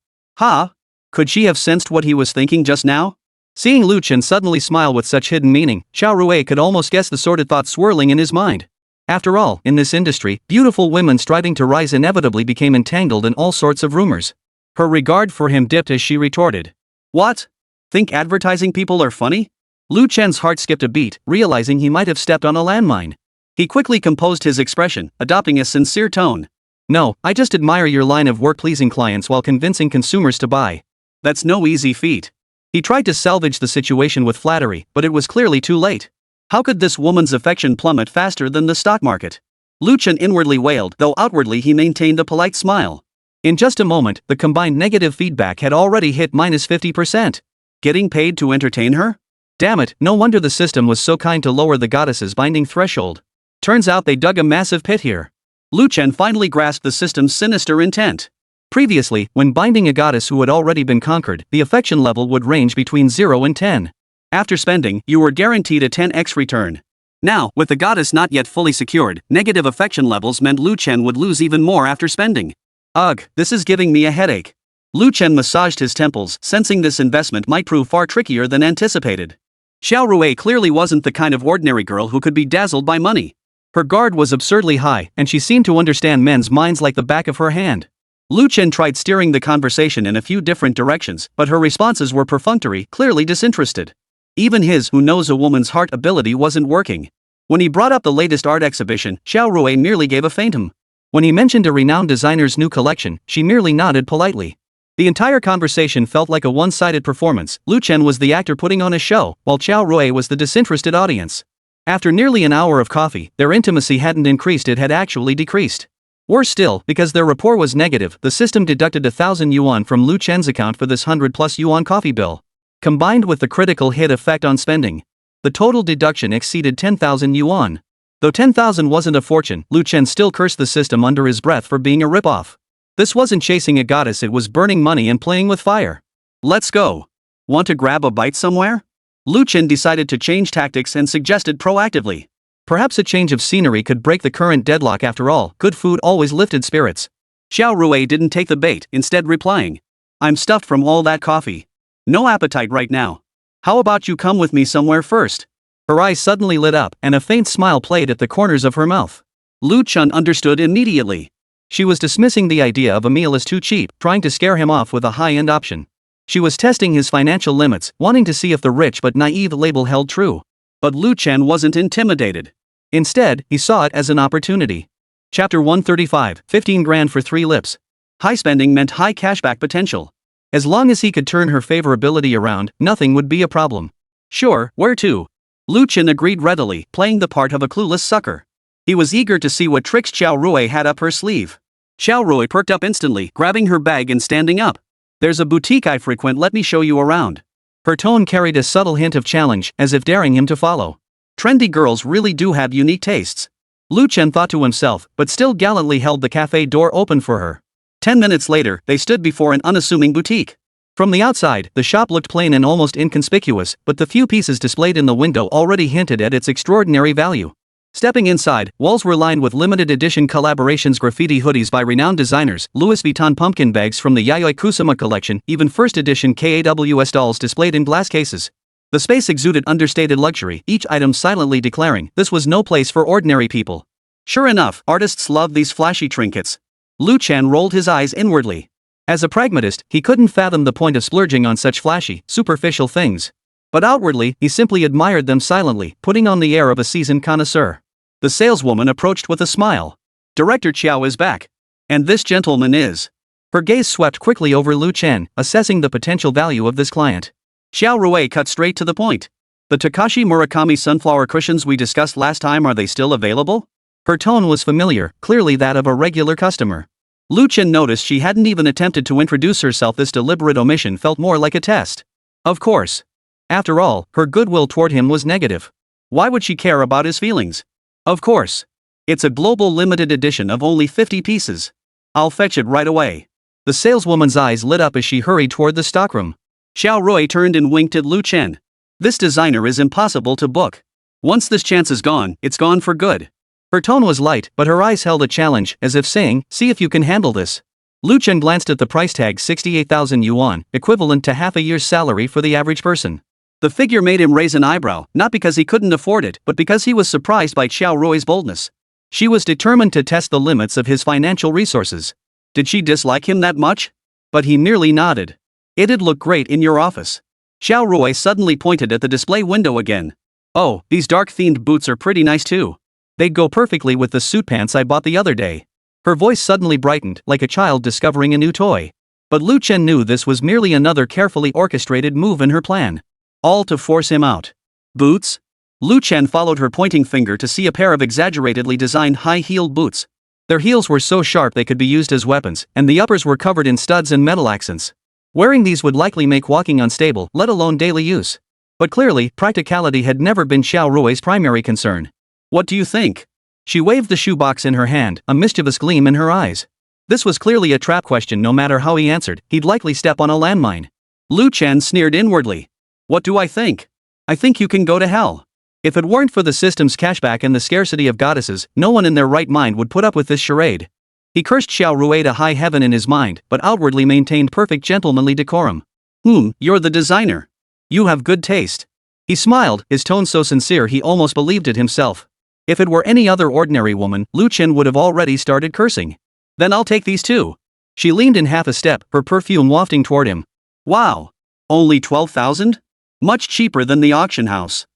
Could she have sensed what he was thinking just now? Seeing Lu Chen suddenly smile with such hidden meaning, Xiaorui could almost guess the sordid thoughts swirling in his mind. After all, in this industry, beautiful women striving to rise inevitably became entangled in all sorts of rumors. Her regard for him dipped as she retorted. What? Think advertising people are funny? Lu Chen's heart skipped a beat, realizing he might have stepped on a landmine. He quickly composed his expression, adopting a sincere tone. No, I just admire your line of work pleasing clients while convincing consumers to buy. That's no easy feat. He tried to salvage the situation with flattery, but it was clearly too late. How could this woman's affection plummet faster than the stock market? Lu Chen inwardly wailed, though outwardly he maintained a polite smile. In just a moment, the combined negative feedback had already hit -50%. Getting paid to entertain her? Damn it, no wonder the system was so kind to lower the goddess's binding threshold. Turns out they dug a massive pit here. Lu Chen finally grasped the system's sinister intent. Previously, when binding a goddess who had already been conquered, the affection level would range between 0 and 10. After spending, you were guaranteed a 10x return. Now, with the goddess not yet fully secured, negative affection levels meant Lu Chen would lose even more after spending. Ugh, this is giving me a headache. Lu Chen massaged his temples, sensing this investment might prove far trickier than anticipated. Xiaorui clearly wasn't the kind of ordinary girl who could be dazzled by money. Her guard was absurdly high, and she seemed to understand men's minds like the back of her hand. Lu Chen tried steering the conversation in a few different directions, but her responses were perfunctory, clearly disinterested. Even his who knows a woman's heart ability wasn't working. When he brought up the latest art exhibition, Xiaorui merely gave a faint hum. When he mentioned a renowned designer's new collection, she merely nodded politely. The entire conversation felt like a one-sided performance. Lu Chen was the actor putting on a show, while Xiaorui was the disinterested audience. After nearly an hour of coffee, their intimacy hadn't increased, it had actually decreased. Worse still, because their rapport was negative, the system deducted 1,000 yuan from Lu Chen's account for this 100+ yuan coffee bill. Combined with the critical hit effect on spending, the total deduction exceeded 10,000 yuan. Though 10,000 wasn't a fortune, Lu Chen still cursed the system under his breath for being a ripoff. This wasn't chasing a goddess, it was burning money and playing with fire. Let's go. Want to grab a bite somewhere? Lu Chen decided to change tactics and suggested proactively. Perhaps a change of scenery could break the current deadlock. After all, good food always lifted spirits. Xiaorui didn't take the bait, instead replying. I'm stuffed from all that coffee. No appetite right now. How about you come with me somewhere first? Her eyes suddenly lit up, and a faint smile played at the corners of her mouth. Lu Chen understood immediately. She was dismissing the idea of a meal as too cheap, trying to scare him off with a high-end option. She was testing his financial limits, wanting to see if the rich but naive label held true. But Lu Chen wasn't intimidated. Instead, he saw it as an opportunity. Chapter 135, 15 grand for 3 lips. High spending meant high cashback potential. As long as he could turn her favorability around, nothing would be a problem. Sure, where to? Lu Chen agreed readily, playing the part of a clueless sucker. He was eager to see what tricks Xiaorui had up her sleeve. Xiaorui perked up instantly, grabbing her bag and standing up. There's a boutique I frequent, let me show you around. Her tone carried a subtle hint of challenge, as if daring him to follow. Trendy girls really do have unique tastes. Lu Chen thought to himself, but still gallantly held the cafe door open for her. 10 minutes later, they stood before an unassuming boutique. From the outside, the shop looked plain and almost inconspicuous, but the few pieces displayed in the window already hinted at its extraordinary value. Stepping inside, walls were lined with limited edition collaborations, graffiti hoodies by renowned designers, Louis Vuitton pumpkin bags from the Yayoi Kusama collection, even first edition KAWS dolls displayed in glass cases. The space exuded understated luxury, each item silently declaring this was no place for ordinary people. Sure enough, artists love these flashy trinkets. Lu Chen rolled his eyes inwardly. As a pragmatist, he couldn't fathom the point of splurging on such flashy, superficial things. But outwardly, he simply admired them silently, putting on the air of a seasoned connoisseur. The saleswoman approached with a smile. Director Qiao is back. And this gentleman is. Her gaze swept quickly over Lu Chen, assessing the potential value of this client. Xiao Rui cut straight to the point. The Takashi Murakami sunflower cushions we discussed last time, are they still available? Her tone was familiar, clearly that of a regular customer. Lu Chen noticed she hadn't even attempted to introduce herself. This deliberate omission felt more like a test. Of course. After all, her goodwill toward him was negative. Why would she care about his feelings? Of course. It's a global limited edition of only 50 pieces. I'll fetch it right away. The saleswoman's eyes lit up as she hurried toward the stockroom. Xiao Rui turned and winked at Lu Chen. This designer is impossible to book. Once this chance is gone, it's gone for good. Her tone was light, but her eyes held a challenge, as if saying, see if you can handle this. Lu Chen glanced at the price tag, 68,000 yuan, equivalent to half a year's salary for the average person. The figure made him raise an eyebrow, not because he couldn't afford it, but because he was surprised by Xiao Rui's boldness. She was determined to test the limits of his financial resources. Did she dislike him that much? But he merely nodded. It'd look great in your office. Xiao Rui suddenly pointed at the display window again. Oh, these dark-themed boots are pretty nice too. They'd go perfectly with the suit pants I bought the other day. Her voice suddenly brightened, like a child discovering a new toy. But Lu Chen knew this was merely another carefully orchestrated move in her plan. All to force him out. Boots? Lu Chen followed her pointing finger to see a pair of exaggeratedly designed high-heeled boots. Their heels were so sharp they could be used as weapons, and the uppers were covered in studs and metal accents. Wearing these would likely make walking unstable, let alone daily use. But clearly, practicality had never been Xiao Rui's primary concern. What do you think? She waved the shoebox in her hand, a mischievous gleam in her eyes. This was clearly a trap question. No matter how he answered, he'd likely step on a landmine. Lu Chen sneered inwardly. What do I think? I think you can go to hell. If it weren't for the system's cashback and the scarcity of goddesses, no one in their right mind would put up with this charade. He cursed Xiao Rui to high heaven in his mind, but outwardly maintained perfect gentlemanly decorum. You're the designer. You have good taste. He smiled, his tone so sincere he almost believed it himself. If it were any other ordinary woman, Lu Chen would have already started cursing. Then I'll take these too. She leaned in half a step, her perfume wafting toward him. Wow. Only 12,000? Much cheaper than the auction house.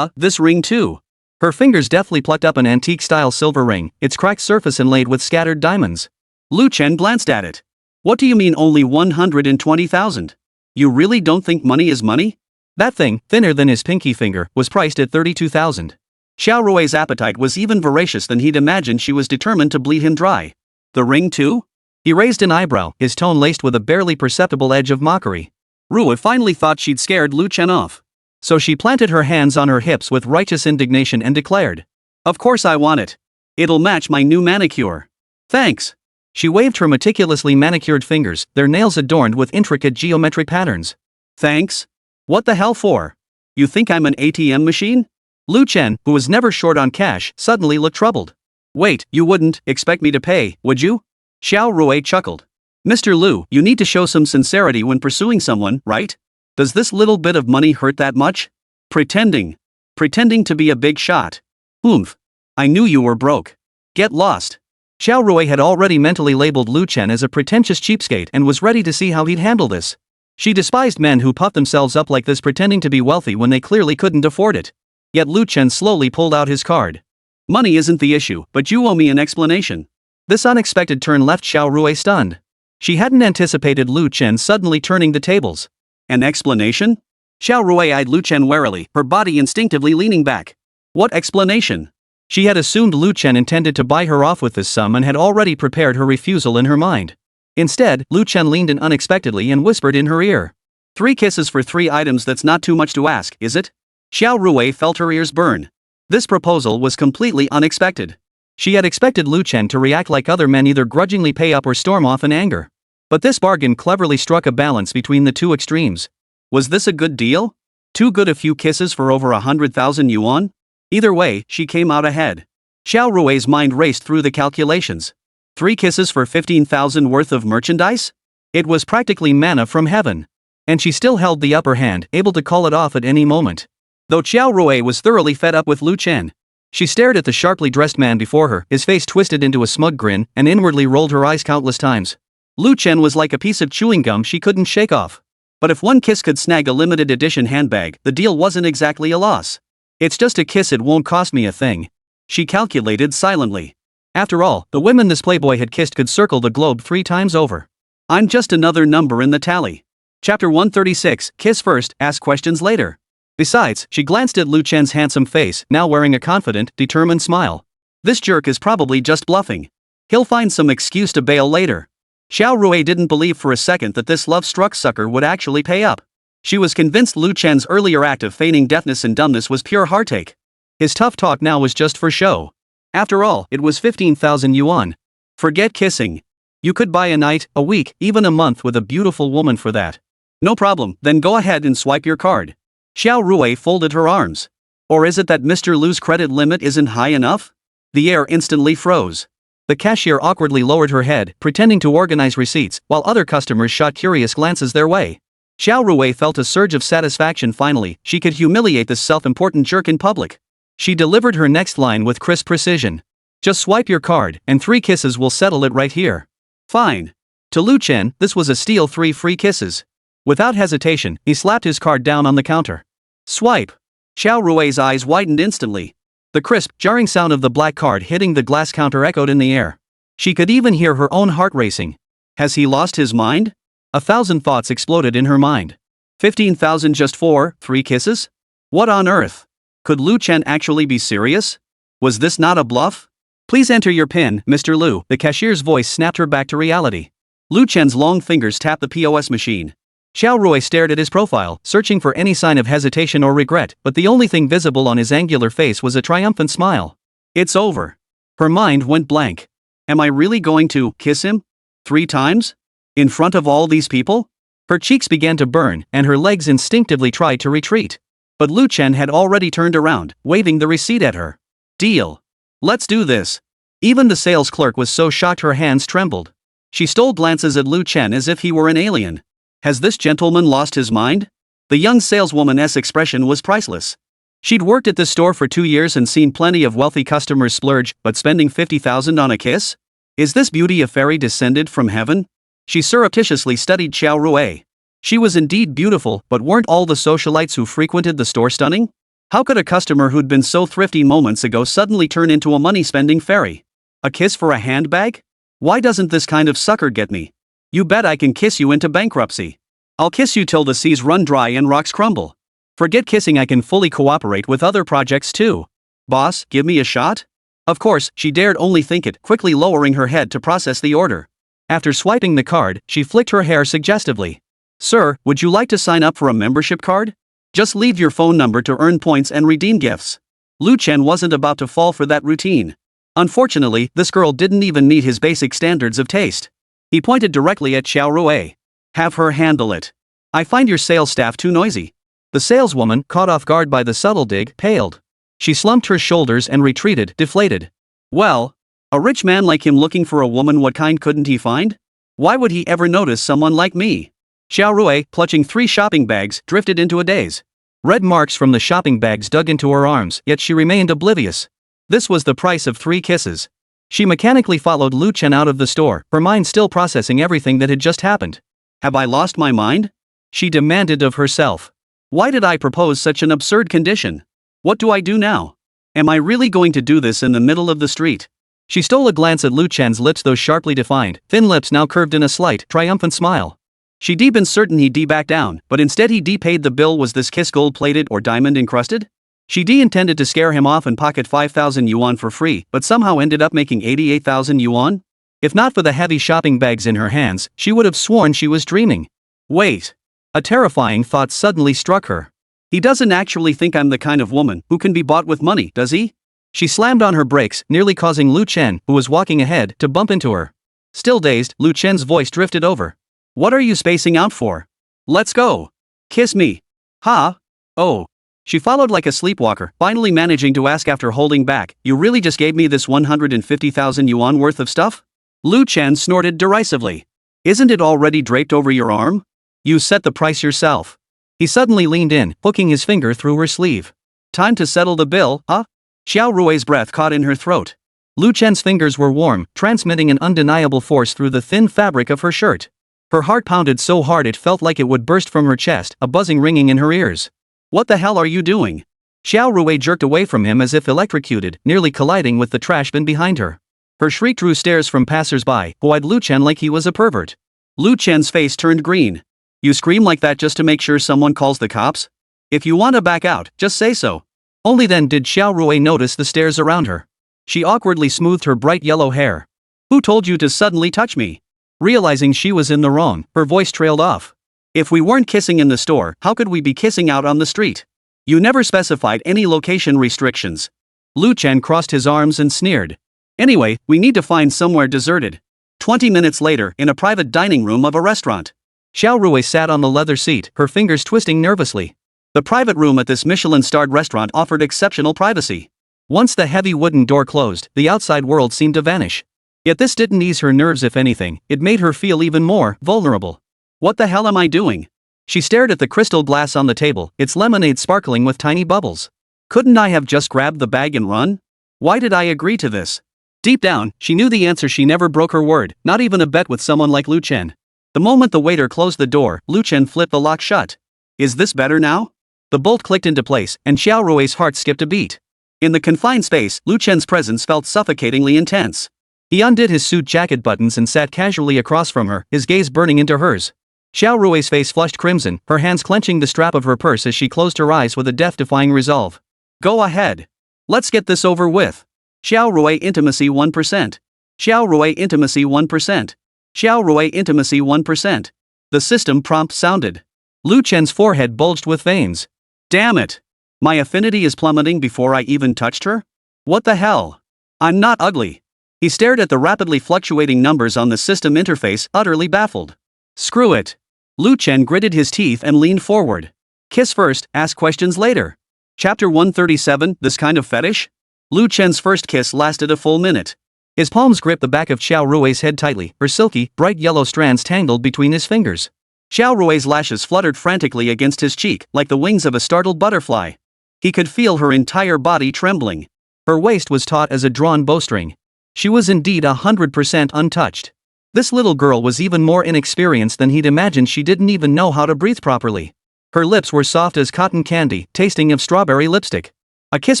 This ring too. Her fingers deftly plucked up an antique-style silver ring, its cracked surface inlaid with scattered diamonds. Lu Chen glanced at it. What do you mean only 120,000? You really don't think money is money? That thing, thinner than his pinky finger, was priced at 32,000. Xiao Rui's appetite was even voracious than he'd imagined. She was determined to bleed him dry. The ring too? He raised an eyebrow, his tone laced with a barely perceptible edge of mockery. Rui finally thought she'd scared Lu Chen off. So she planted her hands on her hips with righteous indignation and declared, Of course I want it. It'll match my new manicure. Thanks. She waved her meticulously manicured fingers, their nails adorned with intricate geometric patterns. Thanks? What the hell for? You think I'm an ATM machine? Lu Chen, who was never short on cash, suddenly looked troubled. Wait, you wouldn't expect me to pay, would you? Xiao Rui chuckled. Mr. Lu, you need to show some sincerity when pursuing someone, right? Does this little bit of money hurt that much? Pretending to be a big shot. I knew you were broke. Get lost. Xiao Rui had already mentally labeled Lu Chen as a pretentious cheapskate and was ready to see how he'd handle this. She despised men who puffed themselves up like this, pretending to be wealthy when they clearly couldn't afford it. Yet Lu Chen slowly pulled out his card. Money isn't the issue, but you owe me an explanation. This unexpected turn left Xiao Rui stunned. She hadn't anticipated Lu Chen suddenly turning the tables. An explanation? Xiao Rui eyed Lu Chen warily, her body instinctively leaning back. What explanation? She had assumed Lu Chen intended to buy her off with this sum and had already prepared her refusal in her mind. Instead, Lu Chen leaned in unexpectedly and whispered in her ear. 3 kisses for 3 items, that's not too much to ask, is it? Xiao Rui felt her ears burn. This proposal was completely unexpected. She had expected Lu Chen to react like other men, either grudgingly pay up or storm off in anger. But this bargain cleverly struck a balance between the two extremes. Was this a good deal? Too good? A few kisses for over 100,000 yuan? Either way, she came out ahead. Xiao Rui's mind raced through the calculations. 3 kisses for 15,000 worth of merchandise? It was practically manna from heaven. And she still held the upper hand, able to call it off at any moment. Though Xiao Rui was thoroughly fed up with Lu Chen. She stared at the sharply dressed man before her, his face twisted into a smug grin, and inwardly rolled her eyes countless times. Lu Chen was like a piece of chewing gum she couldn't shake off. But if one kiss could snag a limited edition handbag, the deal wasn't exactly a loss. It's just a kiss, it won't cost me a thing. She calculated silently. After all, the women this playboy had kissed could circle the globe 3 times over. I'm just another number in the tally. Chapter 136, Kiss first, ask questions later. Besides, she glanced at Lu Chen's handsome face, now wearing a confident, determined smile. This jerk is probably just bluffing. He'll find some excuse to bail later. Xiao Rui didn't believe for a second that this love-struck sucker would actually pay up. She was convinced Lu Chen's earlier act of feigning deafness and dumbness was pure heartache. His tough talk now was just for show. After all, it was 15,000 yuan. Forget kissing. You could buy a night, a week, even a month with a beautiful woman for that. No problem, then go ahead and swipe your card. Xiao Rui folded her arms. Or is it that Mr. Lu's credit limit isn't high enough? The air instantly froze. The cashier awkwardly lowered her head, pretending to organize receipts, while other customers shot curious glances their way. Xiao Rui felt a surge of satisfaction. Finally, she could humiliate this self-important jerk in public. She delivered her next line with crisp precision. Just swipe your card, and 3 kisses will settle it right here. Fine. To Lu Chen, this was a steal, 3 free kisses. Without hesitation, he slapped his card down on the counter. Swipe. Xiao Rui's eyes widened instantly. The crisp, jarring sound of the black card hitting the glass counter echoed in the air. She could even hear her own heart racing. Has he lost his mind? 1,000 thoughts exploded in her mind. 15,000 just for 3 kisses? What on earth? Could Lu Chen actually be serious? Was this not a bluff? Please enter your PIN, Mr. Lu. The cashier's voice snapped her back to reality. Lu Chen's long fingers tapped the POS machine. Xiao Rui stared at his profile, searching for any sign of hesitation or regret, but the only thing visible on his angular face was a triumphant smile. It's over. Her mind went blank. Am I really going to kiss him? 3 times? In front of all these people? Her cheeks began to burn, and her legs instinctively tried to retreat. But Lu Chen had already turned around, waving the receipt at her. Deal. Let's do this. Even the sales clerk was so shocked her hands trembled. She stole glances at Lu Chen as if he were an alien. Has this gentleman lost his mind? The young saleswoman's expression was priceless. She'd worked at this store for 2 years and seen plenty of wealthy customers splurge, but spending 50,000 on a kiss? Is this beauty a fairy descended from heaven? She surreptitiously studied Xiao Rui. She was indeed beautiful, but weren't all the socialites who frequented the store stunning? How could a customer who'd been so thrifty moments ago suddenly turn into a money-spending fairy? A kiss for a handbag? Why doesn't this kind of sucker get me? You bet I can kiss you into bankruptcy. I'll kiss you till the seas run dry and rocks crumble. Forget kissing, I can fully cooperate with other projects too. Boss, give me a shot? Of course, she dared only think it, quickly lowering her head to process the order. After swiping the card, she flicked her hair suggestively. Sir, would you like to sign up for a membership card? Just leave your phone number to earn points and redeem gifts. Lu Chen wasn't about to fall for that routine. Unfortunately, this girl didn't even meet his basic standards of taste. He pointed directly at Xiao Rui. Have her handle it. I find your sales staff too noisy. The saleswoman, caught off guard by the subtle dig, paled. She slumped her shoulders and retreated, deflated. Well, a rich man like him looking for a woman, what kind couldn't he find? Why would he ever notice someone like me? Xiao Rui, clutching 3 shopping bags, drifted into a daze. Red marks from the shopping bags dug into her arms, yet she remained oblivious. This was the price of 3 kisses. She mechanically followed Lu Chen out of the store, her mind still processing everything that had just happened. Have I lost my mind? She demanded of herself. Why did I propose such an absurd condition? What do I do now? Am I really going to do this in the middle of the street? She stole a glance at Lu Chen's lips, those sharply defined, thin lips now curved in a slight, triumphant smile. She been certain he'd back down, but instead he paid the bill. Was this kiss gold-plated or diamond-encrusted? She intended to scare him off and pocket 5,000 yuan for free, but somehow ended up making 88,000 yuan? If not for the heavy shopping bags in her hands, she would have sworn she was dreaming. Wait. A terrifying thought suddenly struck her. He doesn't actually think I'm the kind of woman who can be bought with money, does he? She slammed on her brakes, nearly causing Lu Chen, who was walking ahead, to bump into her. Still dazed, Lu Chen's voice drifted over. What are you spacing out for? Let's go. Kiss me. Ha? Oh. She followed like a sleepwalker, finally managing to ask after holding back, you really just gave me this 150,000 yuan worth of stuff? Lu Chen snorted derisively. Isn't it already draped over your arm? You set the price yourself. He suddenly leaned in, hooking his finger through her sleeve. Time to settle the bill, huh? Xiao Rui's breath caught in her throat. Lu Chen's fingers were warm, transmitting an undeniable force through the thin fabric of her shirt. Her heart pounded so hard it felt like it would burst from her chest, a buzzing ringing in her ears. What the hell are you doing? Xiao Rui jerked away from him as if electrocuted, nearly colliding with the trash bin behind her. Her shriek drew stares from passers-by, who eyed Lu Chen like he was a pervert. Lu Chen's face turned green. You scream like that just to make sure someone calls the cops? If you want to back out, just say so. Only then did Xiao Rui notice the stares around her. She awkwardly smoothed her bright yellow hair. Who told you to suddenly touch me? Realizing she was in the wrong, her voice trailed off. If we weren't kissing in the store, how could we be kissing out on the street? You never specified any location restrictions. Lu Chen crossed his arms and sneered. Anyway, we need to find somewhere deserted. 20 minutes later, in a private dining room of a restaurant. Xiao Rui sat on the leather seat, her fingers twisting nervously. The private room at this Michelin-starred restaurant offered exceptional privacy. Once the heavy wooden door closed, the outside world seemed to vanish. Yet this didn't ease her nerves, if anything, it made her feel even more vulnerable. What the hell am I doing? She stared at the crystal glass on the table, its lemonade sparkling with tiny bubbles. Couldn't I have just grabbed the bag and run? Why did I agree to this? Deep down, she knew the answer. She never broke her word, not even a bet with someone like Lu Chen. The moment the waiter closed the door, Lu Chen flipped the lock shut. Is this better now? The bolt clicked into place, and Xiao Rui's heart skipped a beat. In the confined space, Lu Chen's presence felt suffocatingly intense. He undid his suit jacket buttons and sat casually across from her, his gaze burning into hers. Xiao Rui's face flushed crimson, her hands clenching the strap of her purse as she closed her eyes with a death-defying resolve. Go ahead. Let's get this over with. Xiao Rui intimacy 1%. Xiao Rui intimacy 1%. Xiao Rui intimacy 1%. The system prompt sounded. Lu Chen's forehead bulged with veins. Damn it. My affinity is plummeting before I even touched her? What the hell? I'm not ugly. He stared at the rapidly fluctuating numbers on the system interface, utterly baffled. Screw it. Lu Chen gritted his teeth and leaned forward. Kiss first, ask questions later. Chapter 137, This Kind of Fetish? Lu Chen's first kiss lasted a full minute. His palms gripped the back of Xiao Rui's head tightly, her silky, bright yellow strands tangled between his fingers. Xiao Rui's lashes fluttered frantically against his cheek, like the wings of a startled butterfly. He could feel her entire body trembling. Her waist was taut as a drawn bowstring. She was indeed 100% untouched. This little girl was even more inexperienced than he'd imagined. She didn't even know how to breathe properly. Her lips were soft as cotton candy, tasting of strawberry lipstick. A kiss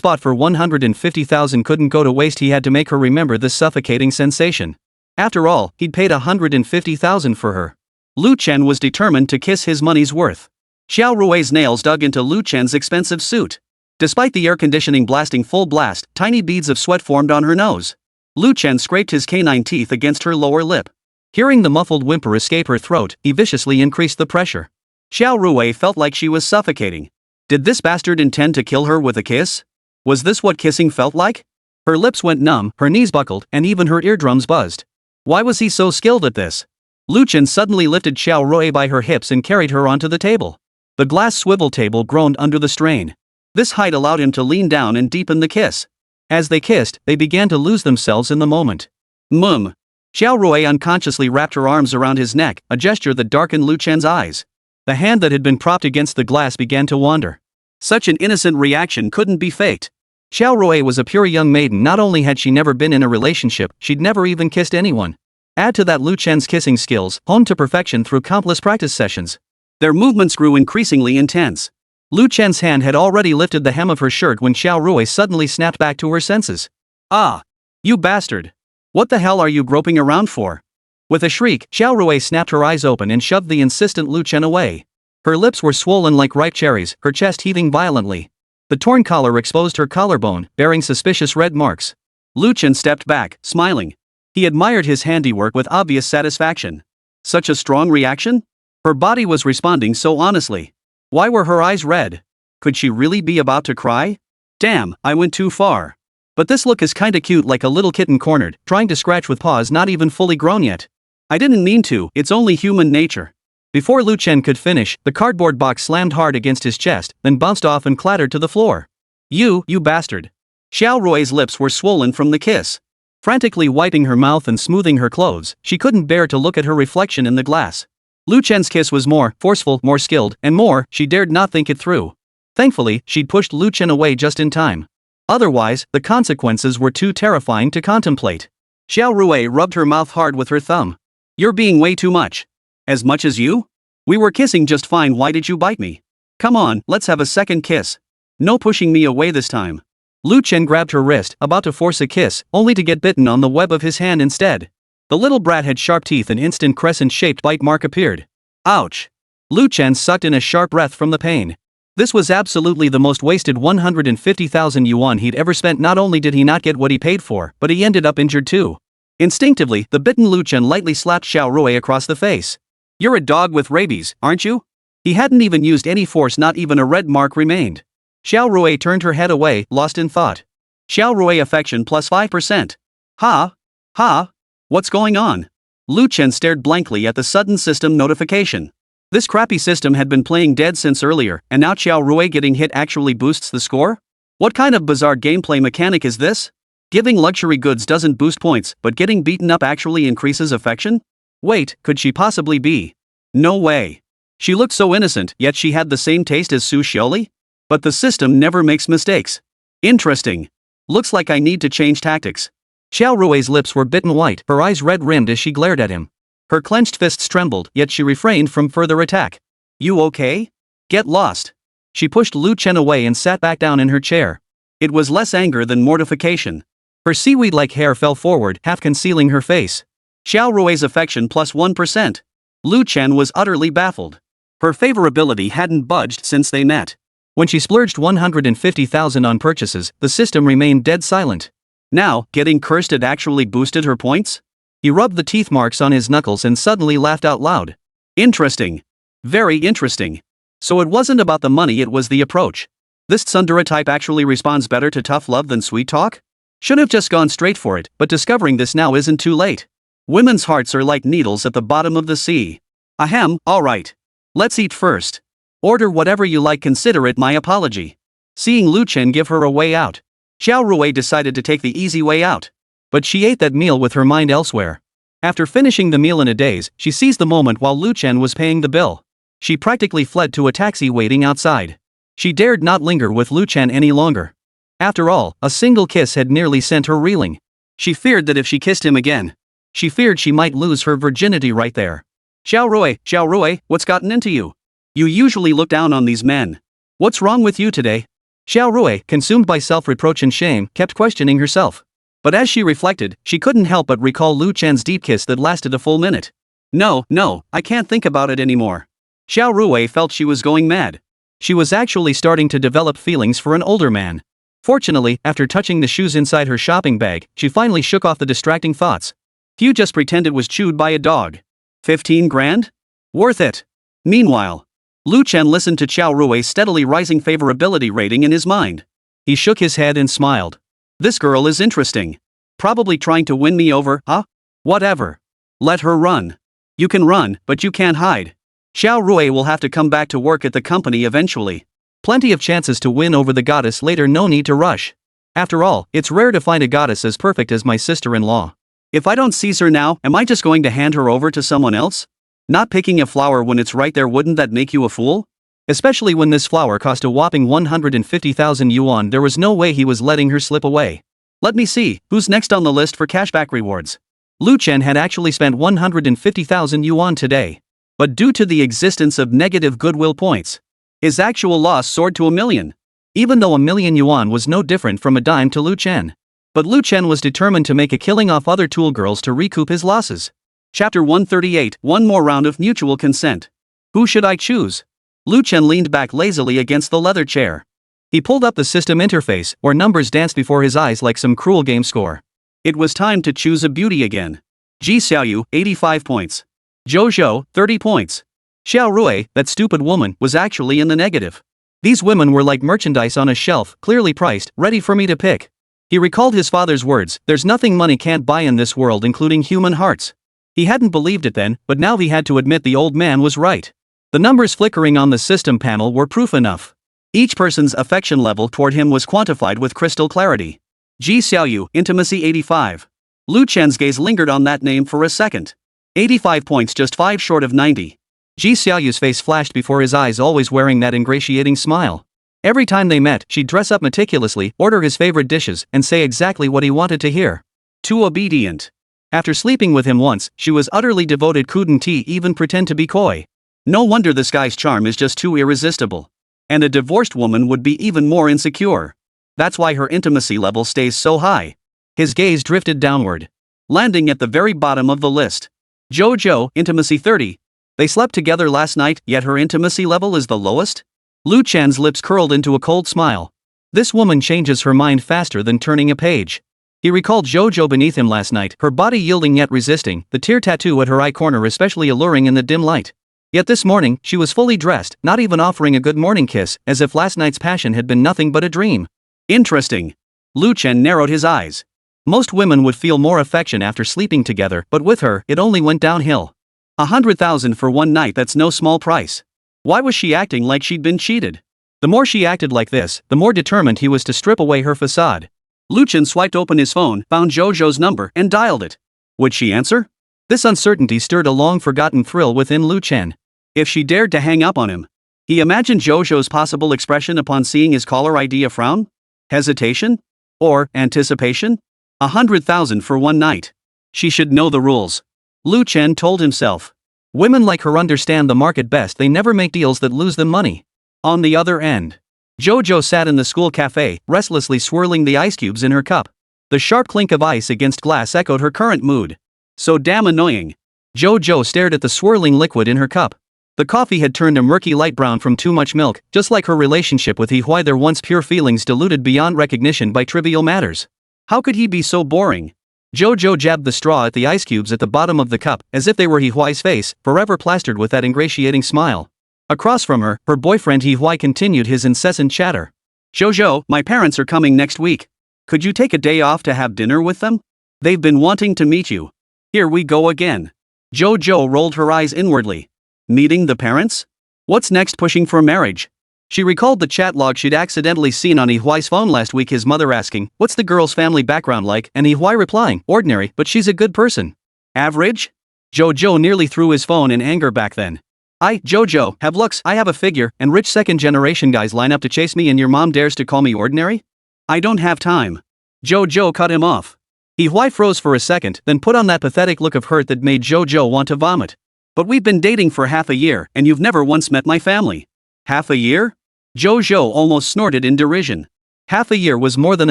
bought for 150,000 couldn't go to waste. He had to make her remember this suffocating sensation. After all, he'd paid 150,000 for her. Lu Chen was determined to kiss his money's worth. Xiao Rui's nails dug into Lu Chen's expensive suit. Despite the air conditioning blasting full blast, tiny beads of sweat formed on her nose. Lu Chen scraped his canine teeth against her lower lip. Hearing the muffled whimper escape her throat, he viciously increased the pressure. Xiao Rui felt like she was suffocating. Did this bastard intend to kill her with a kiss? Was this what kissing felt like? Her lips went numb, her knees buckled, and even her eardrums buzzed. Why was he so skilled at this? Lu Chen suddenly lifted Xiao Rui by her hips and carried her onto the table. The glass swivel table groaned under the strain. This height allowed him to lean down and deepen the kiss. As they kissed, they began to lose themselves in the moment. Mum. Xiao Rui unconsciously wrapped her arms around his neck, a gesture that darkened Lu Chen's eyes. The hand that had been propped against the glass began to wander. Such an innocent reaction couldn't be faked. Xiao Rui was a pure young maiden. Not only had she never been in a relationship, she'd never even kissed anyone. Add to that Lu Chen's kissing skills, honed to perfection through countless practice sessions. Their movements grew increasingly intense. Lu Chen's hand had already lifted the hem of her shirt when Xiao Rui suddenly snapped back to her senses. Ah! You bastard! What the hell are you groping around for? With a shriek, Xiao Rui snapped her eyes open and shoved the insistent Lu Chen away. Her lips were swollen like ripe cherries, her chest heaving violently. The torn collar exposed her collarbone, bearing suspicious red marks. Lu Chen stepped back, smiling. He admired his handiwork with obvious satisfaction. Such a strong reaction? Her body was responding so honestly. Why were her eyes red? Could she really be about to cry? Damn, I went too far. But this look is kinda cute, like a little kitten cornered, trying to scratch with paws not even fully grown yet. I didn't mean to, it's only human nature. Before Lu Chen could finish, the cardboard box slammed hard against his chest, then bounced off and clattered to the floor. You bastard. Xiao Rui's lips were swollen from the kiss. Frantically wiping her mouth and smoothing her clothes, she couldn't bear to look at her reflection in the glass. Lu Chen's kiss was more forceful, more skilled, and more, she dared not think it through. Thankfully, she'd pushed Lu Chen away just in time. Otherwise, the consequences were too terrifying to contemplate. Xiao Rui rubbed her mouth hard with her thumb. You're being way too much. As much as you? We were kissing just fine, why did you bite me? Come on, let's have a second kiss. No pushing me away this time. Lu Chen grabbed her wrist, about to force a kiss, only to get bitten on the web of his hand instead. The little brat had sharp teeth, an instant crescent-shaped bite mark appeared. Ouch! Lu Chen sucked in a sharp breath from the pain. This was absolutely the most wasted 150,000 yuan he'd ever spent. Not only did he not get what he paid for, but he ended up injured too. Instinctively, the bitten Lu Chen lightly slapped Xiaorui across the face. You're a dog with rabies, aren't you? He hadn't even used any force, not even a red mark remained. Xiaorui turned her head away, lost in thought. Xiaorui affection plus 5%. Ha? Ha? What's going on? Lu Chen stared blankly at the sudden system notification. This crappy system had been playing dead since earlier, and now Xiaorui getting hit actually boosts the score? What kind of bizarre gameplay mechanic is this? Giving luxury goods doesn't boost points, but getting beaten up actually increases affection? Wait, could she possibly be? No way. She looked so innocent, yet she had the same taste as Su Xiaoli? But the system never makes mistakes. Interesting. Looks like I need to change tactics. Xiaorui's lips were bitten white, her eyes red-rimmed as she glared at him. Her clenched fists trembled, yet she refrained from further attack. You okay? Get lost. She pushed Lu Chen away and sat back down in her chair. It was less anger than mortification. Her seaweed-like hair fell forward, half concealing her face. Xiaorui's affection plus 1%. Lu Chen was utterly baffled. Her favorability hadn't budged since they met. When she splurged 150,000 on purchases, the system remained dead silent. Now, getting cursed had actually boosted her points? He rubbed the teeth marks on his knuckles and suddenly laughed out loud. Interesting. Very interesting. So it wasn't about the money, it was the approach. This tsundere type actually responds better to tough love than sweet talk? Should have just gone straight for it, but discovering this now isn't too late. Women's hearts are like needles at the bottom of the sea. Ahem, alright. Let's eat first. Order whatever you like, consider it my apology. Seeing Lu Chen give her a way out, Xiaorui decided to take the easy way out. But she ate that meal with her mind elsewhere. After finishing the meal in a daze, she seized the moment while Lu Chen was paying the bill. She practically fled to a taxi waiting outside. She dared not linger with Lu Chen any longer. After all, a single kiss had nearly sent her reeling. She feared that if she kissed him again, she feared she might lose her virginity right there. Xiaorui, what's gotten into you? You usually look down on these men. What's wrong with you today? Xiaorui, consumed by self-reproach and shame, kept questioning herself. But as she reflected, she couldn't help but recall Lu Chen's deep kiss that lasted a full minute. No, I can't think about it anymore. Xiaorui felt she was going mad. She was actually starting to develop feelings for an older man. Fortunately, after touching the shoes inside her shopping bag, she finally shook off the distracting thoughts. Few just pretend it was chewed by a dog. 15 grand? Worth it. Meanwhile, Lu Chen listened to Xiaorui's steadily rising favorability rating in his mind. He shook his head and smiled. This girl is interesting. Probably trying to win me over, huh? Whatever. Let her run. You can run, but you can't hide. Xiaorui will have to come back to work at the company eventually. Plenty of chances to win over the goddess later, no need to rush. After all, it's rare to find a goddess as perfect as my sister-in-law. If I don't seize her now, am I just going to hand her over to someone else? Not picking a flower when it's right there, wouldn't that make you a fool? Especially when this flower cost a whopping 150,000 yuan, there was no way he was letting her slip away. Let me see, who's next on the list for cashback rewards? Lu Chen had actually spent 150,000 yuan today. But due to the existence of negative goodwill points, his actual loss soared to 1 million. Even though 1 million yuan was no different from a dime to Lu Chen. But Lu Chen was determined to make a killing off other tool girls to recoup his losses. Chapter 138, one more round of mutual consent. Who should I choose? Lu Chen leaned back lazily against the leather chair. He pulled up the system interface, where numbers danced before his eyes like some cruel game score. It was time to choose a beauty again. Ji Xiaoyu, 85 points. Zhou, 30 points. Xiaorui, that stupid woman, was actually in the negative. These women were like merchandise on a shelf, clearly priced, ready for me to pick. He recalled his father's words, there's nothing money can't buy in this world, including human hearts. He hadn't believed it then, but now he had to admit the old man was right. The numbers flickering on the system panel were proof enough. Each person's affection level toward him was quantified with crystal clarity. Ji Xiaoyu, intimacy 85. Lu Chen's gaze lingered on that name for a second. 85 points, just 5 short of 90. Ji Xiaoyu's face flashed before his eyes, always wearing that ingratiating smile. Every time they met, she'd dress up meticulously, order his favorite dishes, and say exactly what he wanted to hear. Too obedient. After sleeping with him once, she was utterly devoted, couldn't even pretend to be coy. No wonder this guy's charm is just too irresistible. And a divorced woman would be even more insecure. That's why her intimacy level stays so high. His gaze drifted downward, landing at the very bottom of the list. Jojo, intimacy 30. They slept together last night, yet her intimacy level is the lowest? Lu Chen's lips curled into a cold smile. This woman changes her mind faster than turning a page. He recalled Jojo beneath him last night, her body yielding yet resisting, the tear tattoo at her eye corner especially alluring in the dim light. Yet this morning, she was fully dressed, not even offering a good morning kiss, as if last night's passion had been nothing but a dream. Interesting. Lu Chen narrowed his eyes. Most women would feel more affection after sleeping together, but with her, it only went downhill. 100,000 for one night, that's no small price. Why was she acting like she'd been cheated? The more she acted like this, the more determined he was to strip away her facade. Lu Chen swiped open his phone, found Jojo's number, and dialed it. Would she answer? This uncertainty stirred a long-forgotten thrill within Lu Chen. If she dared to hang up on him. He imagined Jojo's possible expression upon seeing his caller ID: a frown? Hesitation? Or anticipation? 100,000 for one night. She should know the rules. Lu Chen told himself. Women like her understand the market best, they never make deals that lose them money. On the other end, Jojo sat in the school cafe, restlessly swirling the ice cubes in her cup. The sharp clink of ice against glass echoed her current mood. So damn annoying. Jojo stared at the swirling liquid in her cup. The coffee had turned a murky light brown from too much milk, just like her relationship with Why their once pure feelings diluted beyond recognition by trivial matters. How could he be so boring? Jojo jabbed the straw at the ice cubes at the bottom of the cup, as if they were Why's face, forever plastered with that ingratiating smile. Across from her, her boyfriend Why continued his incessant chatter. Jojo, my parents are coming next week. Could you take a day off to have dinner with them? They've been wanting to meet you. Here we go again. Jojo rolled her eyes inwardly. Meeting the parents? What's next? Pushing for marriage? She recalled the chat log she'd accidentally seen on Why's phone last week, his mother asking, what's the girl's family background like, and Why replying, ordinary, but she's a good person. Average? Jojo nearly threw his phone in anger back then. Jojo, have looks, I have a figure, and rich second-generation guys line up to chase me and your mom dares to call me ordinary? I don't have time. Jojo cut him off. Why froze for a second, then put on that pathetic look of hurt that made Jojo want to vomit. But we've been dating for half a year, and you've never once met my family. Half a year? Jojo almost snorted in derision. Half a year was more than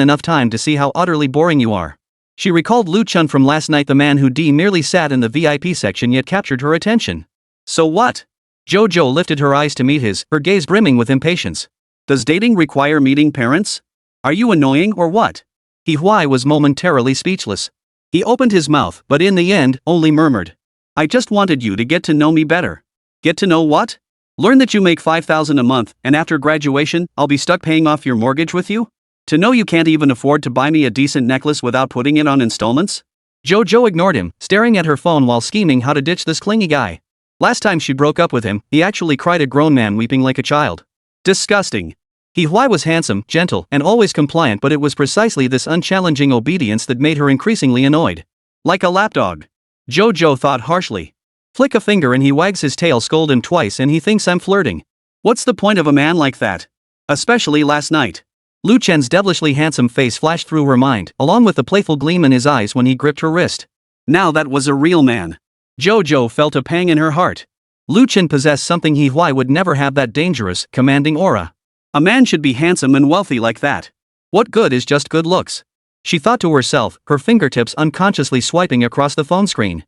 enough time to see how utterly boring you are. She recalled Lu Chen from last night, the man who merely sat in the VIP section yet captured her attention. So what? Jojo lifted her eyes to meet his, her gaze brimming with impatience. Does dating require meeting parents? Are you annoying or what? Why was momentarily speechless. He opened his mouth, but in the end, only murmured. I just wanted you to get to know me better. Get to know what? Learn that you make $5,000 a month, and after graduation, I'll be stuck paying off your mortgage with you? To know you can't even afford to buy me a decent necklace without putting it on installments? Jojo ignored him, staring at her phone while scheming how to ditch this clingy guy. Last time she broke up with him, he actually cried, a grown man weeping like a child. Disgusting. Why was handsome, gentle, and always compliant, but it was precisely this unchallenging obedience that made her increasingly annoyed. Like a lapdog. Jojo thought harshly. Flick a finger and he wags his tail, scold him twice and he thinks I'm flirting. What's the point of a man like that? Especially last night. Lu Chen's devilishly handsome face flashed through her mind, along with the playful gleam in his eyes when he gripped her wrist. Now that was a real man. Jojo felt a pang in her heart. Lu Chen possessed something Why would never have, that dangerous, commanding aura. A man should be handsome and wealthy like that. What good is just good looks? She thought to herself, her fingertips unconsciously swiping across the phone screen.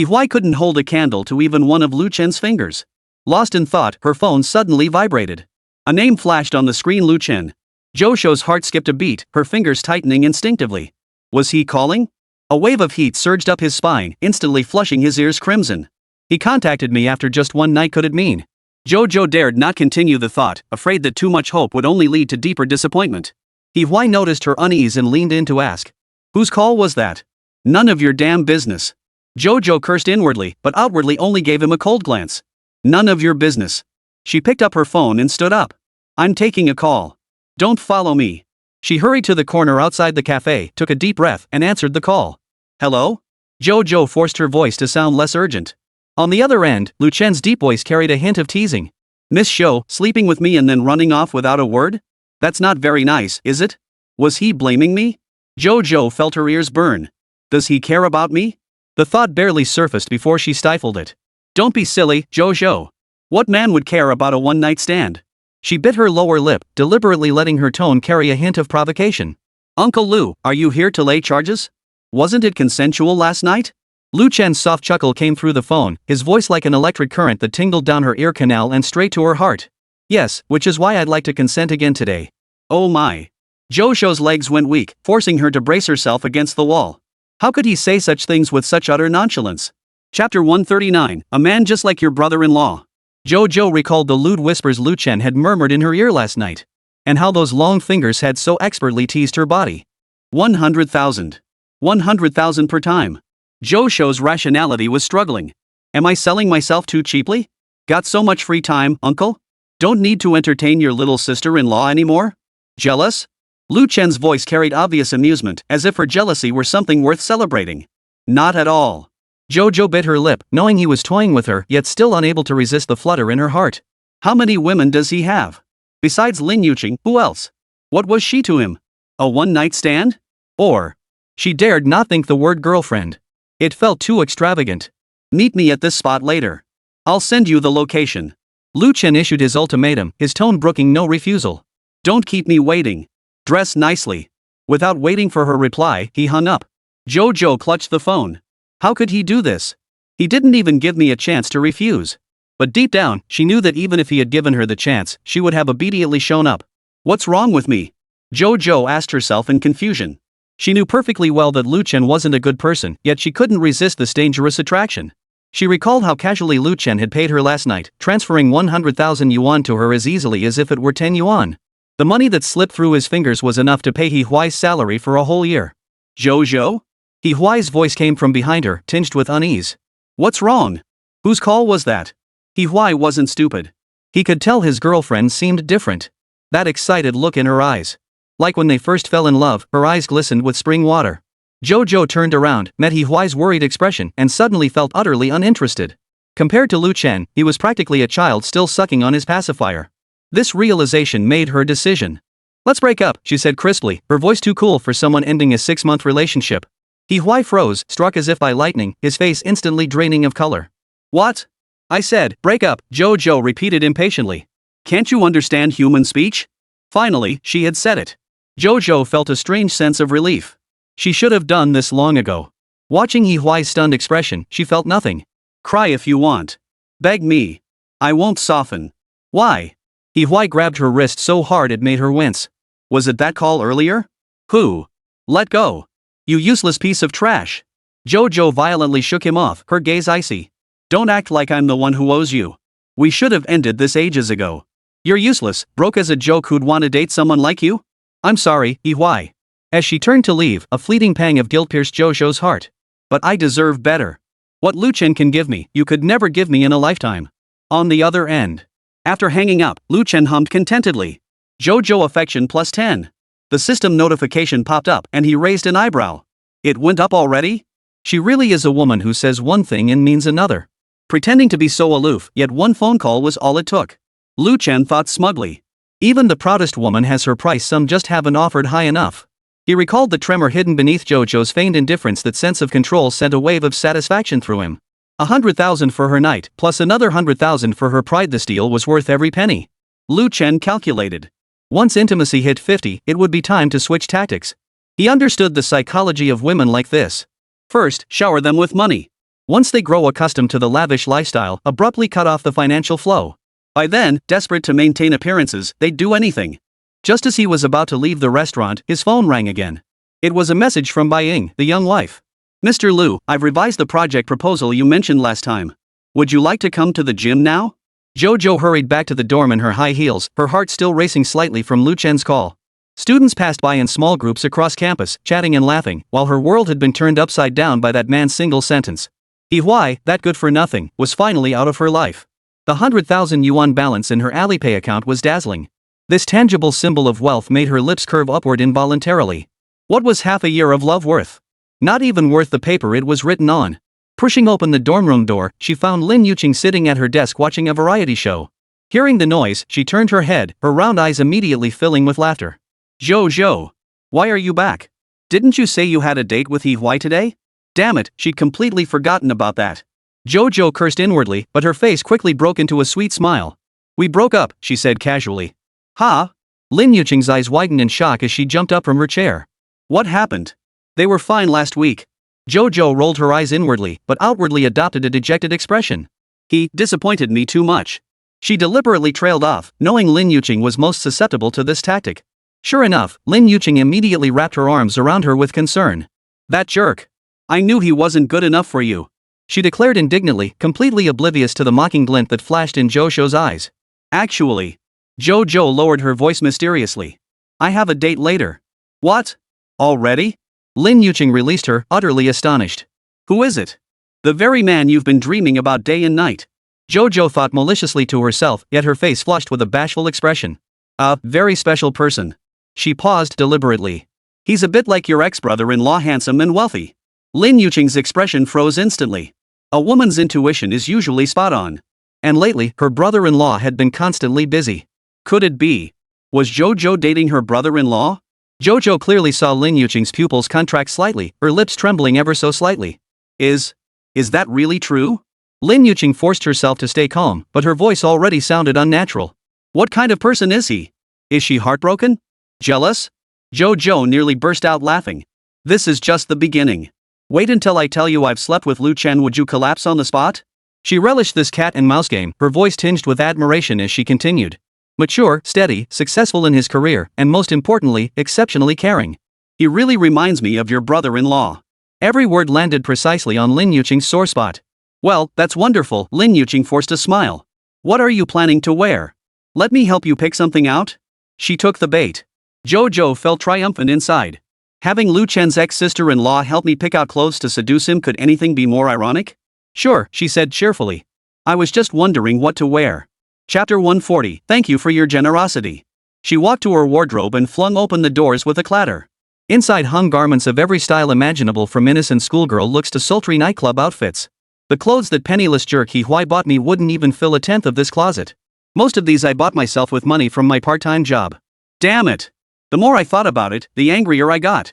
Why couldn't hold a candle to even one of Lu Chen's fingers. Lost in thought, her phone suddenly vibrated. A name flashed on the screen: Lu Chen. Jojo's heart skipped a beat, her fingers tightening instinctively. Was he calling? A wave of heat surged up his spine, instantly flushing his ears crimson. He contacted me after just one night, could it mean? Jojo dared not continue the thought, afraid that too much hope would only lead to deeper disappointment. Why noticed her unease and leaned in to ask. Whose call was that? None of your damn business. Jojo cursed inwardly, but outwardly only gave him a cold glance. None of your business. She picked up her phone and stood up. I'm taking a call. Don't follow me. She hurried to the corner outside the cafe, took a deep breath, and answered the call. Hello? Jojo forced her voice to sound less urgent. On the other end, Lu Chen's deep voice carried a hint of teasing. Miss Shou, sleeping with me and then running off without a word? That's not very nice, is it? Was he blaming me? Jojo felt her ears burn. Does he care about me? The thought barely surfaced before she stifled it. Don't be silly, Jojo. What man would care about a one-night stand? She bit her lower lip, deliberately letting her tone carry a hint of provocation. Uncle Lu, are you here to lay charges? Wasn't it consensual last night? Lu Chen's soft chuckle came through the phone, his voice like an electric current that tingled down her ear canal and straight to her heart. Yes, which is why I'd like to consent again today. Oh my. Jojo's legs went weak, forcing her to brace herself against the wall. How could he say such things with such utter nonchalance? Chapter 139, A Man Just Like Your Brother-in-Law. Jojo recalled the lewd whispers Lu Chen had murmured in her ear last night. And how those long fingers had so expertly teased her body. 100,000. 100,000 per time. Jojo's rationality was struggling. Am I selling myself too cheaply? Got so much free time, uncle? Don't need to entertain your little sister-in-law anymore? Jealous? Lu Chen's voice carried obvious amusement, as if her jealousy were something worth celebrating. Not at all. Jojo bit her lip, knowing he was toying with her, yet still unable to resist the flutter in her heart. How many women does he have? Besides Lin Yuqing, who else? What was she to him? A one-night stand? Or? She dared not think the word girlfriend. It felt too extravagant. Meet me at this spot later. I'll send you the location. Lu Chen issued his ultimatum, his tone brooking no refusal. Don't keep me waiting. Dress nicely. Without waiting for her reply, he hung up. Jojo clutched the phone. How could he do this? He didn't even give me a chance to refuse. But deep down, she knew that even if he had given her the chance, she would have immediately shown up. What's wrong with me? Jojo asked herself in confusion. She knew perfectly well that Lu Chen wasn't a good person, yet she couldn't resist this dangerous attraction. She recalled how casually Lu Chen had paid her last night, transferring 100,000 yuan to her as easily as if it were 10 yuan. The money that slipped through his fingers was enough to pay He Huai's salary for a whole year. Jojo? He Huai's voice came from behind her, tinged with unease. What's wrong? Whose call was that? He Huai wasn't stupid. He could tell his girlfriend seemed different. That excited look in her eyes. Like when they first fell in love, her eyes glistened with spring water. Jojo turned around, met He Huai's worried expression, and suddenly felt utterly uninterested. Compared to Lu Chen, he was practically a child still sucking on his pacifier. This realization made her decision. Let's break up, she said crisply, her voice too cool for someone ending a 6-month relationship. He Huai froze, struck as if by lightning, his face instantly draining of color. What? I said, break up, Jojo repeated impatiently. Can't you understand human speech? Finally, she had said it. Jojo felt a strange sense of relief. She should have done this long ago. Watching He Huai's stunned expression, she felt nothing. Cry if you want. Beg me. I won't soften. Why? He Huai grabbed her wrist so hard it made her wince. Was it that call earlier? Who? Let go. You useless piece of trash. Jojo violently shook him off, her gaze icy. Don't act like I'm the one who owes you. We should have ended this ages ago. You're useless, broke as a joke who'd want to date someone like you? I'm sorry, He Huai. As she turned to leave, a fleeting pang of guilt pierced Jojo's heart. But I deserve better. What Lu Chen can give me, you could never give me in a lifetime. On the other end. After hanging up, Lu Chen hummed contentedly. Jojo affection plus 10. The system notification popped up and he raised an eyebrow. It went up already? She really is a woman who says one thing and means another. Pretending to be so aloof, yet one phone call was all it took. Lu Chen thought smugly. Even the proudest woman has her price, some just haven't offered high enough. He recalled the tremor hidden beneath Jojo's feigned indifference. That sense of control sent a wave of satisfaction through him. 100,000 for her night, plus another 100,000 for her pride. This deal was worth every penny. Lu Chen calculated. Once intimacy hit 50, it would be time to switch tactics. He understood the psychology of women like this. First, shower them with money. Once they grow accustomed to the lavish lifestyle, abruptly cut off the financial flow. By then, desperate to maintain appearances, they'd do anything. Just as he was about to leave the restaurant, his phone rang again. It was a message from Bai Ying, the young wife. Mr. Lu, I've revised the project proposal you mentioned last time. Would you like to come to the gym now? Jojo hurried back to the dorm in her high heels, her heart still racing slightly from Lu Chen's call. Students passed by in small groups across campus, chatting and laughing, while her world had been turned upside down by that man's single sentence. He Huai, that good for nothing, was finally out of her life. The 100,000 yuan balance in her Alipay account was dazzling. This tangible symbol of wealth made her lips curve upward involuntarily. What was half a year of love worth? Not even worth the paper it was written on. Pushing open the dorm room door, she found Lin Yuqing sitting at her desk watching a variety show. Hearing the noise, she turned her head, her round eyes immediately filling with laughter. Jojo, why are you back? Didn't you say you had a date with He Huai today? Damn it, she'd completely forgotten about that. Jojo cursed inwardly, but her face quickly broke into a sweet smile. We broke up, she said casually. Huh? Lin Yuqing's eyes widened in shock as she jumped up from her chair. What happened? They were fine last week. Jojo rolled her eyes inwardly, but outwardly adopted a dejected expression. He disappointed me too much. She deliberately trailed off, knowing Lin Yuqing was most susceptible to this tactic. Sure enough, Lin Yuqing immediately wrapped her arms around her with concern. That jerk. I knew he wasn't good enough for you. She declared indignantly, completely oblivious to the mocking glint that flashed in Jojo's eyes. Actually. Jojo lowered her voice mysteriously. I have a date later. What? Already? Lin Yuqing released her, utterly astonished. Who is it? The very man you've been dreaming about day and night. Jojo thought maliciously to herself, yet her face flushed with a bashful expression. A very special person. She paused deliberately. He's a bit like your ex-brother-in-law, handsome and wealthy. Lin Yuqing's expression froze instantly. A woman's intuition is usually spot on. And lately, her brother-in-law had been constantly busy. Could it be? Was Jojo dating her brother-in-law? Jojo clearly saw Lin Yuqing's pupils contract slightly, her lips trembling ever so slightly. Is that really true? Lin Yuqing forced herself to stay calm, but her voice already sounded unnatural. What kind of person is he? Is she heartbroken? Jealous? Jojo nearly burst out laughing. This is just the beginning. Wait until I tell you I've slept with Lu Chen. Would you collapse on the spot? She relished this cat and mouse game, her voice tinged with admiration as she continued. Mature, steady, successful in his career, and most importantly, exceptionally caring. He really reminds me of your brother-in-law. Every word landed precisely on Lin Yuqing's sore spot. Well, that's wonderful, Lin Yuqing forced a smile. What are you planning to wear? Let me help you pick something out? She took the bait. Jojo felt triumphant inside. Having Lu Chen's ex-sister-in-law help me pick out clothes to seduce him, could anything be more ironic? Sure, she said cheerfully. I was just wondering what to wear. Chapter 140, Thank you for your generosity. She walked to her wardrobe and flung open the doors with a clatter. Inside hung garments of every style imaginable, from innocent schoolgirl looks to sultry nightclub outfits. The clothes that penniless jerk He Huai bought me wouldn't even fill a tenth of this closet. Most of these I bought myself with money from my part-time job. Damn it! The more I thought about it, the angrier I got.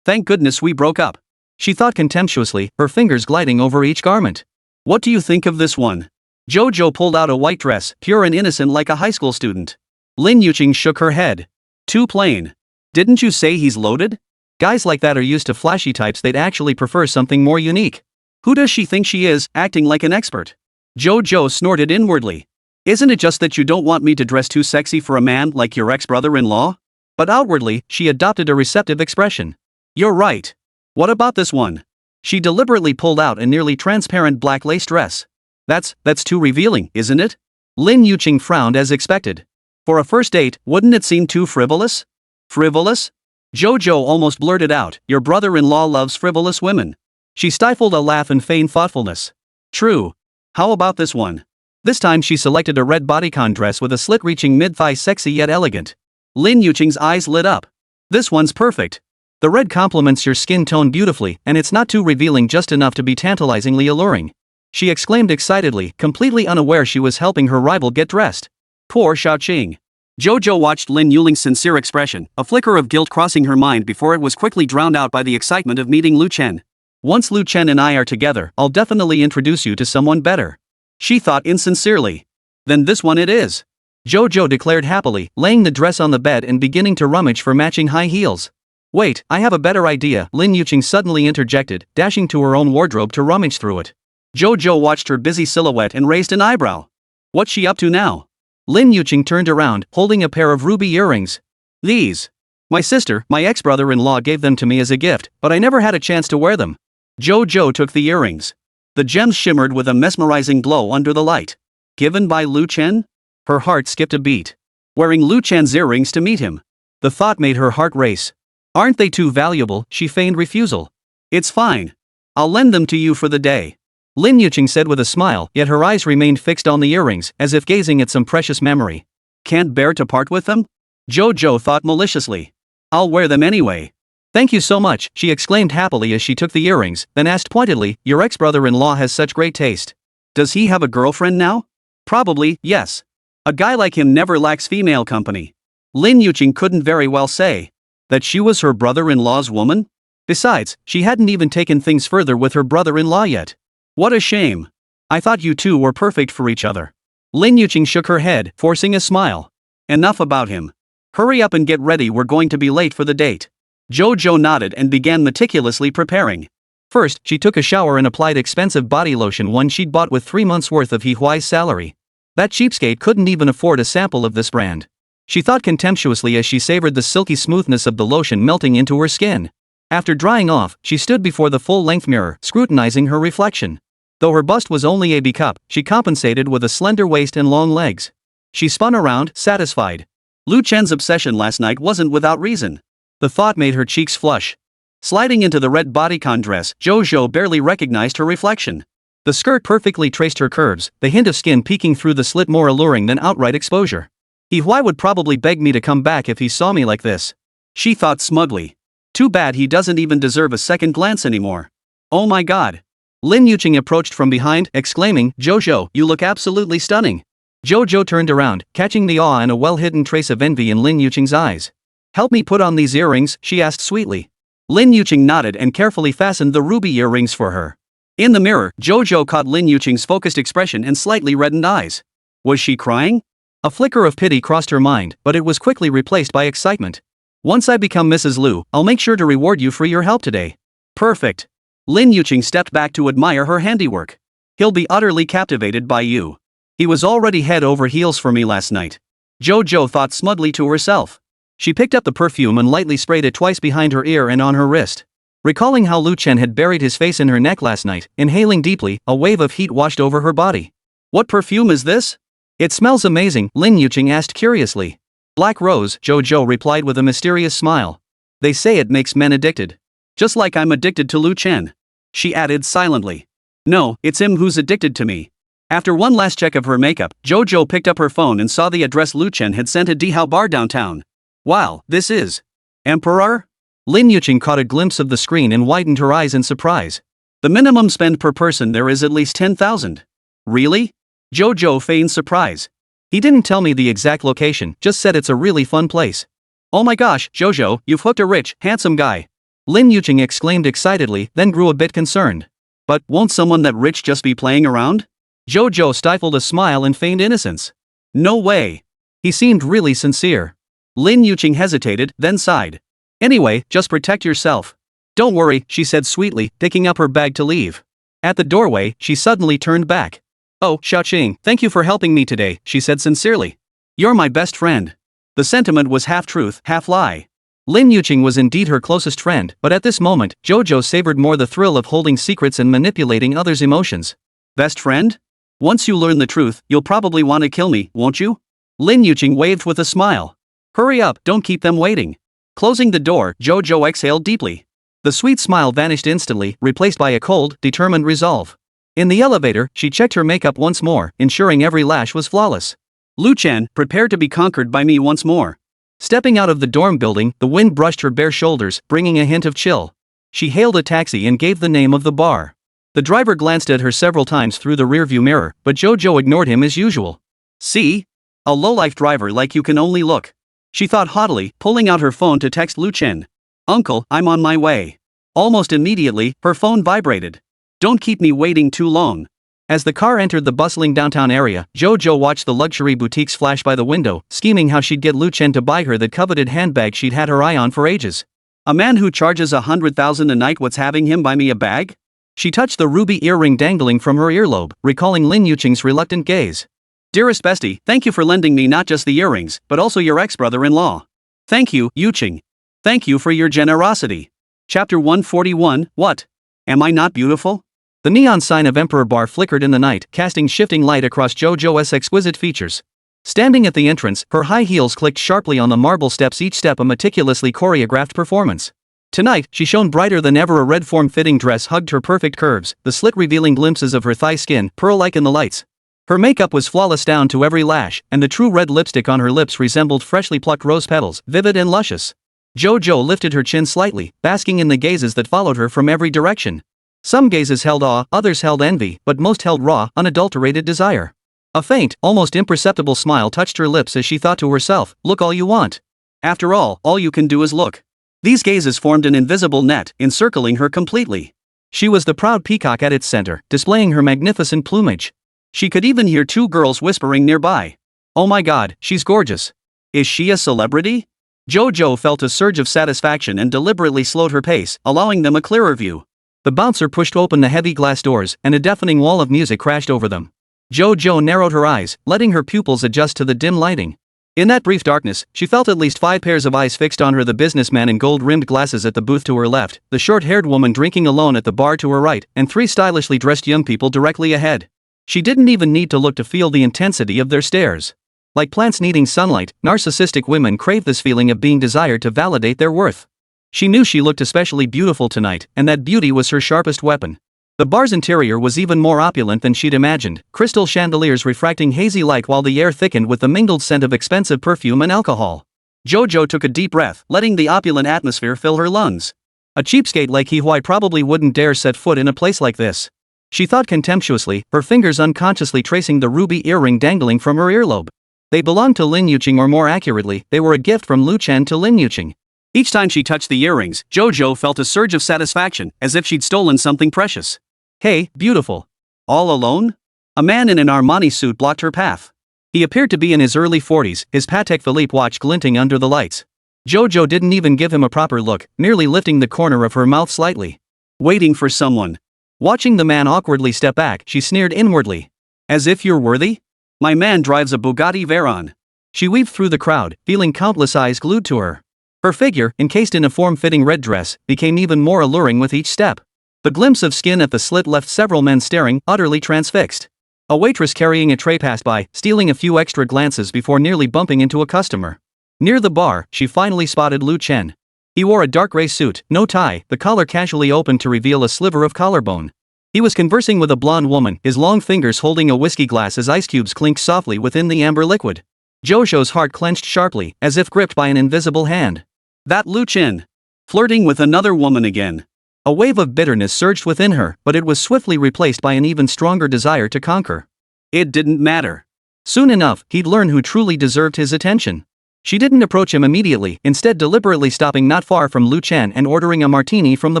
Thank goodness we broke up. She thought contemptuously, her fingers gliding over each garment. What do you think of this one? Jojo pulled out a white dress, pure and innocent like a high school student. Lin Yuqing shook her head. Too plain. Didn't you say he's loaded? Guys like that are used to flashy types. They'd actually prefer something more unique. Who does she think she is, acting like an expert? Jojo snorted inwardly. Isn't it just that you don't want me to dress too sexy for a man like your ex-brother-in-law? But outwardly, she adopted a receptive expression. You're right. What about this one? She deliberately pulled out a nearly transparent black lace dress. That's too revealing, isn't it? Lin Yuqing frowned as expected. For a first date, wouldn't it seem too frivolous? Frivolous? Jojo almost blurted out, your brother-in-law loves frivolous women. She stifled a laugh and feigned thoughtfulness. True. How about this one? This time she selected a red bodycon dress with a slit reaching mid-thigh, sexy yet elegant. Lin Yuqing's eyes lit up. This one's perfect. The red complements your skin tone beautifully, and it's not too revealing, just enough to be tantalizingly alluring. She exclaimed excitedly, completely unaware she was helping her rival get dressed. Poor Xiaoqing. Jojo watched Lin Yuqing's sincere expression, a flicker of guilt crossing her mind before it was quickly drowned out by the excitement of meeting Lu Chen. Once Lu Chen and I are together, I'll definitely introduce you to someone better. She thought insincerely. Then this one it is. Jojo declared happily, laying the dress on the bed and beginning to rummage for matching high heels. Wait, I have a better idea, Lin Yuqing suddenly interjected, dashing to her own wardrobe to rummage through it. Jojo watched her busy silhouette and raised an eyebrow. What's she up to now? Lin Yuqing turned around, holding a pair of ruby earrings. These. My ex-brother-in-law gave them to me as a gift, but I never had a chance to wear them. Jojo took the earrings. The gems shimmered with a mesmerizing glow under the light. Given by Lu Chen? Her heart skipped a beat. Wearing Lu Chen's earrings to meet him. The thought made her heart race. Aren't they too valuable? She feigned refusal. It's fine. I'll lend them to you for the day. Lin Yuqing said with a smile, yet her eyes remained fixed on the earrings, as if gazing at some precious memory. Can't bear to part with them? Jojo thought maliciously. I'll wear them anyway. Thank you so much, she exclaimed happily as she took the earrings, then asked pointedly, your ex-brother-in-law has such great taste. Does he have a girlfriend now? Probably, yes. A guy like him never lacks female company. Lin Yuqing couldn't very well say. That she was her brother-in-law's woman? Besides, she hadn't even taken things further with her brother-in-law yet. What a shame. I thought you two were perfect for each other. Lin Yuqing shook her head, forcing a smile. Enough about him. Hurry up and get ready, we're going to be late for the date. Jojo nodded and began meticulously preparing. First, she took a shower and applied expensive body lotion, one she'd bought with 3 months' worth of He Huai's salary. That cheapskate couldn't even afford a sample of this brand. She thought contemptuously as she savored the silky smoothness of the lotion melting into her skin. After drying off, she stood before the full-length mirror, scrutinizing her reflection. Though her bust was only a B cup, she compensated with a slender waist and long legs. She spun around, satisfied. Lu Chen's obsession last night wasn't without reason. The thought made her cheeks flush. Sliding into the red bodycon dress, Jojo barely recognized her reflection. The skirt perfectly traced her curves, the hint of skin peeking through the slit more alluring than outright exposure. He Huai would probably beg me to come back if he saw me like this. She thought smugly. Too bad he doesn't even deserve a second glance anymore. Oh my god. Lin Yuqing approached from behind, exclaiming, Jojo, you look absolutely stunning. Jojo turned around, catching the awe and a well-hidden trace of envy in Lin Yuqing's eyes. Help me put on these earrings, she asked sweetly. Lin Yuqing nodded and carefully fastened the ruby earrings for her. In the mirror, Jojo caught Lin Yuqing's focused expression and slightly reddened eyes. Was she crying? A flicker of pity crossed her mind, but it was quickly replaced by excitement. Once I become Mrs. Lu, I'll make sure to reward you for your help today. Perfect. Lin Yuqing stepped back to admire her handiwork. He'll be utterly captivated by you. He was already head over heels for me last night. Jojo thought smugly to herself. She picked up the perfume and lightly sprayed it twice behind her ear and on her wrist. Recalling how Lu Chen had buried his face in her neck last night, inhaling deeply, a wave of heat washed over her body. What perfume is this? It smells amazing, Lin Yuqing asked curiously. Black rose, Jojo replied with a mysterious smile. They say it makes men addicted. Just like I'm addicted to Lu Chen. She added silently. No, it's him who's addicted to me. After one last check of her makeup, Jojo picked up her phone and saw the address Lu Chen had sent to Dihao Bar downtown. Wow, this is Emperor? Lin Yuqing caught a glimpse of the screen and widened her eyes in surprise. The minimum spend per person there is at least 10,000. Really? Jojo feigned surprise. He didn't tell me the exact location, just said it's a really fun place. Oh my gosh, Jojo, you've hooked a rich, handsome guy. Lin Yuqing exclaimed excitedly, then grew a bit concerned. But won't someone that rich just be playing around? Jojo stifled a smile and feigned innocence. No way. He seemed really sincere. Lin Yuqing hesitated, then sighed. Anyway, just protect yourself. Don't worry, she said sweetly, picking up her bag to leave. At the doorway, she suddenly turned back. Oh, Xiaoqing, thank you for helping me today, she said sincerely. You're my best friend. The sentiment was half truth, half lie. Lin Yuqing was indeed her closest friend, but at this moment, Jojo savored more the thrill of holding secrets and manipulating others' emotions. Best friend? Once you learn the truth, you'll probably want to kill me, won't you? Lin Yuqing waved with a smile. Hurry up, don't keep them waiting. Closing the door, Jojo exhaled deeply. The sweet smile vanished instantly, replaced by a cold, determined resolve. In the elevator, she checked her makeup once more, ensuring every lash was flawless. Lu Chen, prepare to be conquered by me once more. Stepping out of the dorm building, the wind brushed her bare shoulders, bringing a hint of chill. She hailed a taxi and gave the name of the bar. The driver glanced at her several times through the rearview mirror, but Jojo ignored him as usual. See? A lowlife driver like you can only look. She thought haughtily, pulling out her phone to text Lu Chen. Uncle, I'm on my way. Almost immediately, her phone vibrated. Don't keep me waiting too long. As the car entered the bustling downtown area, Jojo watched the luxury boutiques flash by the window, scheming how she'd get Lu Chen to buy her that coveted handbag she'd had her eye on for ages. A man who charges 100,000 a night, what's having him buy me a bag? She touched the ruby earring dangling from her earlobe, recalling Lin Yuqing's reluctant gaze. Dearest bestie, thank you for lending me not just the earrings, but also your ex-brother-in-law. Thank you, Yuqing. Thank you for your generosity. Chapter 141, What? Am I not beautiful? The neon sign of Emperor Bar flickered in the night, casting shifting light across Jojo's exquisite features. Standing at the entrance, her high heels clicked sharply on the marble steps, each step a meticulously choreographed performance. Tonight, she shone brighter than ever. A red form-fitting dress hugged her perfect curves, the slit revealing glimpses of her thigh skin, pearl-like in the lights. Her makeup was flawless down to every lash, and the true red lipstick on her lips resembled freshly plucked rose petals, vivid and luscious. Jojo lifted her chin slightly, basking in the gazes that followed her from every direction. Some gazes held awe, others held envy, but most held raw, unadulterated desire. A faint, almost imperceptible smile touched her lips as she thought to herself, look all you want. After all you can do is look. These gazes formed an invisible net, encircling her completely. She was the proud peacock at its center, displaying her magnificent plumage. She could even hear two girls whispering nearby. "Oh my god, she's gorgeous. Is she a celebrity?" Jojo felt a surge of satisfaction and deliberately slowed her pace, allowing them a clearer view. The bouncer pushed open the heavy glass doors, and a deafening wall of music crashed over them. Jojo narrowed her eyes, letting her pupils adjust to the dim lighting. In that brief darkness, she felt at least 5 pairs of eyes fixed on her: the businessman in gold-rimmed glasses at the booth to her left, the short-haired woman drinking alone at the bar to her right, and 3 stylishly dressed young people directly ahead. She didn't even need to look to feel the intensity of their stares. Like plants needing sunlight, narcissistic women crave this feeling of being desired to validate their worth. She knew she looked especially beautiful tonight, and that beauty was her sharpest weapon. The bar's interior was even more opulent than she'd imagined, crystal chandeliers refracting hazy light while the air thickened with the mingled scent of expensive perfume and alcohol. Jojo took a deep breath, letting the opulent atmosphere fill her lungs. A cheapskate like Huai probably wouldn't dare set foot in a place like this. She thought contemptuously, her fingers unconsciously tracing the ruby earring dangling from her earlobe. They belonged to Lin Yuqing, or more accurately, they were a gift from Lu Chen to Lin Yuqing. Each time she touched the earrings, Jojo felt a surge of satisfaction, as if she'd stolen something precious. "Hey, beautiful. All alone?" A man in an Armani suit blocked her path. He appeared to be in his early 40s, his Patek Philippe watch glinting under the lights. Jojo didn't even give him a proper look, merely lifting the corner of her mouth slightly. "Waiting for someone." Watching the man awkwardly step back, she sneered inwardly. "As if you're worthy? My man drives a Bugatti Veyron." She weaved through the crowd, feeling countless eyes glued to her. Her figure, encased in a form-fitting red dress, became even more alluring with each step. The glimpse of skin at the slit left several men staring, utterly transfixed. A waitress carrying a tray passed by, stealing a few extra glances before nearly bumping into a customer. Near the bar, she finally spotted Lu Chen. He wore a dark gray suit, no tie, the collar casually open to reveal a sliver of collarbone. He was conversing with a blonde woman, his long fingers holding a whiskey glass as ice cubes clinked softly within the amber liquid. Jojo's heart clenched sharply, as if gripped by an invisible hand. That Lu Chen! Flirting with another woman again. A wave of bitterness surged within her, but it was swiftly replaced by an even stronger desire to conquer. It didn't matter. Soon enough, he'd learn who truly deserved his attention. She didn't approach him immediately, instead deliberately stopping not far from Lu Chen and ordering a martini from the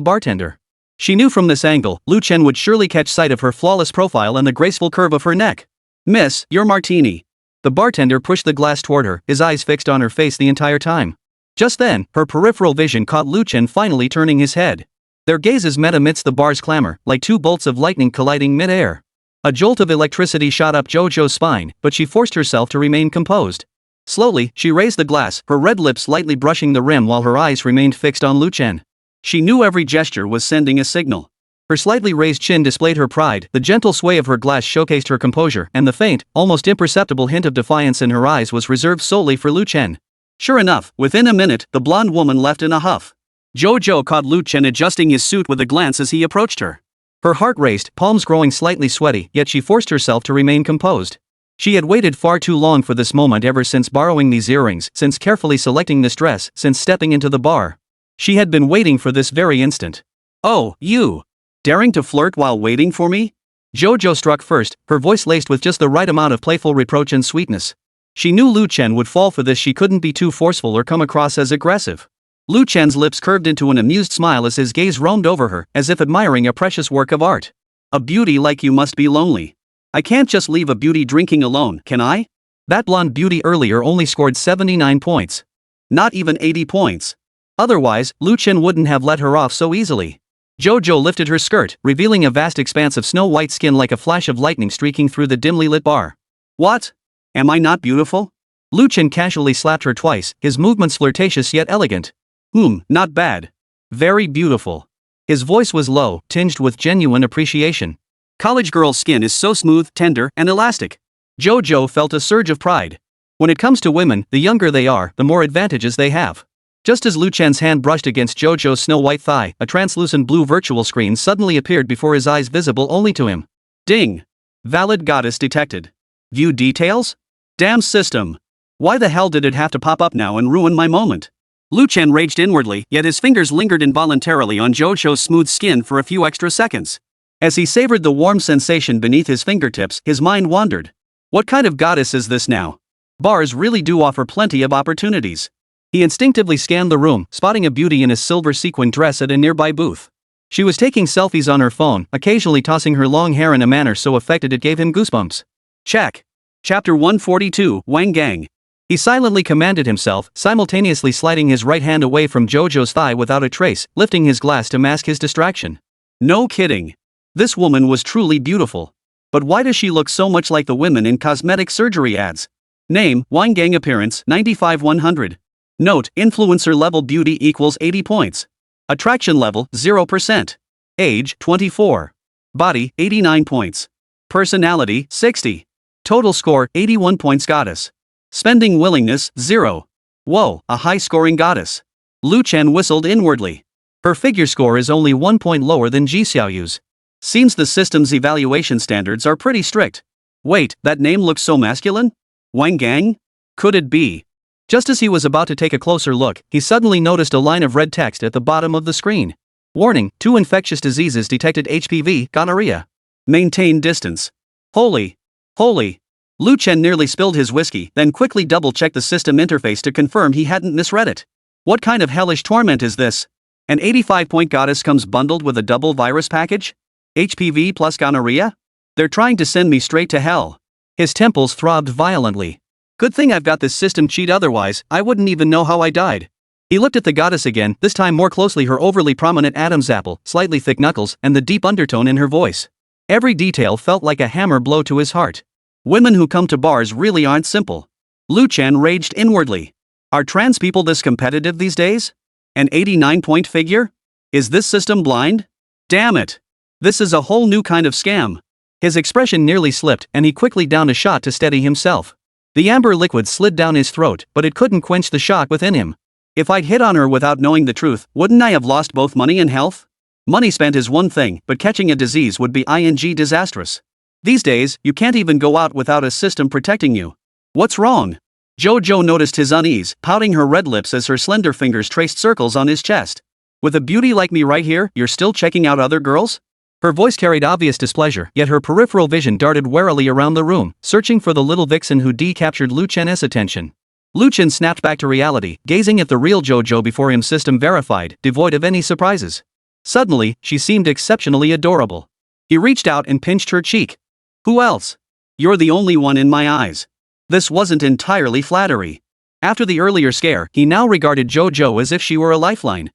bartender. She knew from this angle, Lu Chen would surely catch sight of her flawless profile and the graceful curve of her neck. "Miss, your martini." The bartender pushed the glass toward her, his eyes fixed on her face the entire time. Just then, her peripheral vision caught Lu Chen finally turning his head. Their gazes met amidst the bar's clamor, like 2 bolts of lightning colliding mid-air. A jolt of electricity shot up Jojo's spine, but she forced herself to remain composed. Slowly, she raised the glass, her red lips lightly brushing the rim while her eyes remained fixed on Lu Chen. She knew every gesture was sending a signal. Her slightly raised chin displayed her pride, the gentle sway of her glass showcased her composure, and the faint, almost imperceptible hint of defiance in her eyes was reserved solely for Lu Chen. Sure enough, within a minute, the blonde woman left in a huff. Jojo caught Lu Chen adjusting his suit with a glance as he approached her. Her heart raced, palms growing slightly sweaty, yet she forced herself to remain composed. She had waited far too long for this moment, ever since borrowing these earrings, since carefully selecting this dress, since stepping into the bar. She had been waiting for this very instant. "Oh, you! Daring to flirt while waiting for me?" Jojo struck first, her voice laced with just the right amount of playful reproach and sweetness. She knew Lu Chen would fall for this. She couldn't be too forceful or come across as aggressive. Lu Chen's lips curved into an amused smile as his gaze roamed over her, as if admiring a precious work of art. "A beauty like you must be lonely. I can't just leave a beauty drinking alone, can I?" That blonde beauty earlier only scored 79 points. Not even 80 points. Otherwise, Lu Chen wouldn't have let her off so easily. Jojo lifted her skirt, revealing a vast expanse of snow-white skin like a flash of lightning streaking through the dimly lit bar. "What? Am I not beautiful?" Lu Chen casually slapped her twice, his movements flirtatious yet elegant. Not bad. Very beautiful." His voice was low, tinged with genuine appreciation. "College girl's skin is so smooth, tender, and elastic." Jojo felt a surge of pride. When it comes to women, the younger they are, the more advantages they have. Just as Lu Chen's hand brushed against Jojo's snow-white thigh, a translucent blue virtual screen suddenly appeared before his eyes, visible only to him. Ding! Valid goddess detected. View details? Damn system. Why the hell did it have to pop up now and ruin my moment? Lu Chen raged inwardly, yet his fingers lingered involuntarily on Jojo's smooth skin for a few extra seconds. As he savored the warm sensation beneath his fingertips, his mind wandered. What kind of goddess is this now? Bars really do offer plenty of opportunities. He instinctively scanned the room, spotting a beauty in a silver sequin dress at a nearby booth. She was taking selfies on her phone, occasionally tossing her long hair in a manner so affected it gave him goosebumps. Check. Chapter 142, Wang Gang. He silently commanded himself, simultaneously sliding his right hand away from Jojo's thigh without a trace, lifting his glass to mask his distraction. No kidding. This woman was truly beautiful. But why does she look so much like the women in cosmetic surgery ads? Name, Wang Gang. Appearance, 95-100. Note, influencer level beauty equals 80 points. Attraction level, 0%. Age, 24. Body, 89 points. Personality, 60. Total score, 81 points. Goddess. Spending willingness, 0. Whoa, a high-scoring goddess. Lu Chen whistled inwardly. Her figure score is only 1 point lower than Ji Xiaoyu's. Seems the system's evaluation standards are pretty strict. Wait, that name looks so masculine? Wang Gang? Could it be? Just as he was about to take a closer look, he suddenly noticed a line of red text at the bottom of the screen. Warning, 2 infectious diseases detected: HPV, gonorrhea. Maintain distance. Holy. Lu Chen nearly spilled his whiskey, then quickly double-checked the system interface to confirm he hadn't misread it. What kind of hellish torment is this? An 85-point goddess comes bundled with a double virus package? HPV plus gonorrhea? They're trying to send me straight to hell. His temples throbbed violently. Good thing I've got this system cheat, otherwise I wouldn't even know how I died. He looked at the goddess again, this time more closely. Her overly prominent Adam's apple, slightly thick knuckles, and the deep undertone in her voice. Every detail felt like a hammer blow to his heart. Women who come to bars really aren't simple. Lu Chen raged inwardly. Are trans people this competitive these days? An 89-point figure? Is this system blind? Damn it. This is a whole new kind of scam. His expression nearly slipped, and he quickly downed a shot to steady himself. The amber liquid slid down his throat, but it couldn't quench the shock within him. If I'd hit on her without knowing the truth, wouldn't I have lost both money and health? Money spent is one thing, but catching a disease would be disastrous. These days, you can't even go out without a system protecting you. What's wrong? Jojo noticed his unease, pouting her red lips as her slender fingers traced circles on his chest. With a beauty like me right here, you're still checking out other girls? Her voice carried obvious displeasure, yet her peripheral vision darted warily around the room, searching for the little vixen who captured Lu Chen's attention. Lu Chen snapped back to reality, gazing at the real Jojo before him, system verified, devoid of any surprises. Suddenly, she seemed exceptionally adorable. He reached out and pinched her cheek. Who else? You're the only one in my eyes. This wasn't entirely flattery. After the earlier scare, he now regarded Jojo as if she were a lifeline.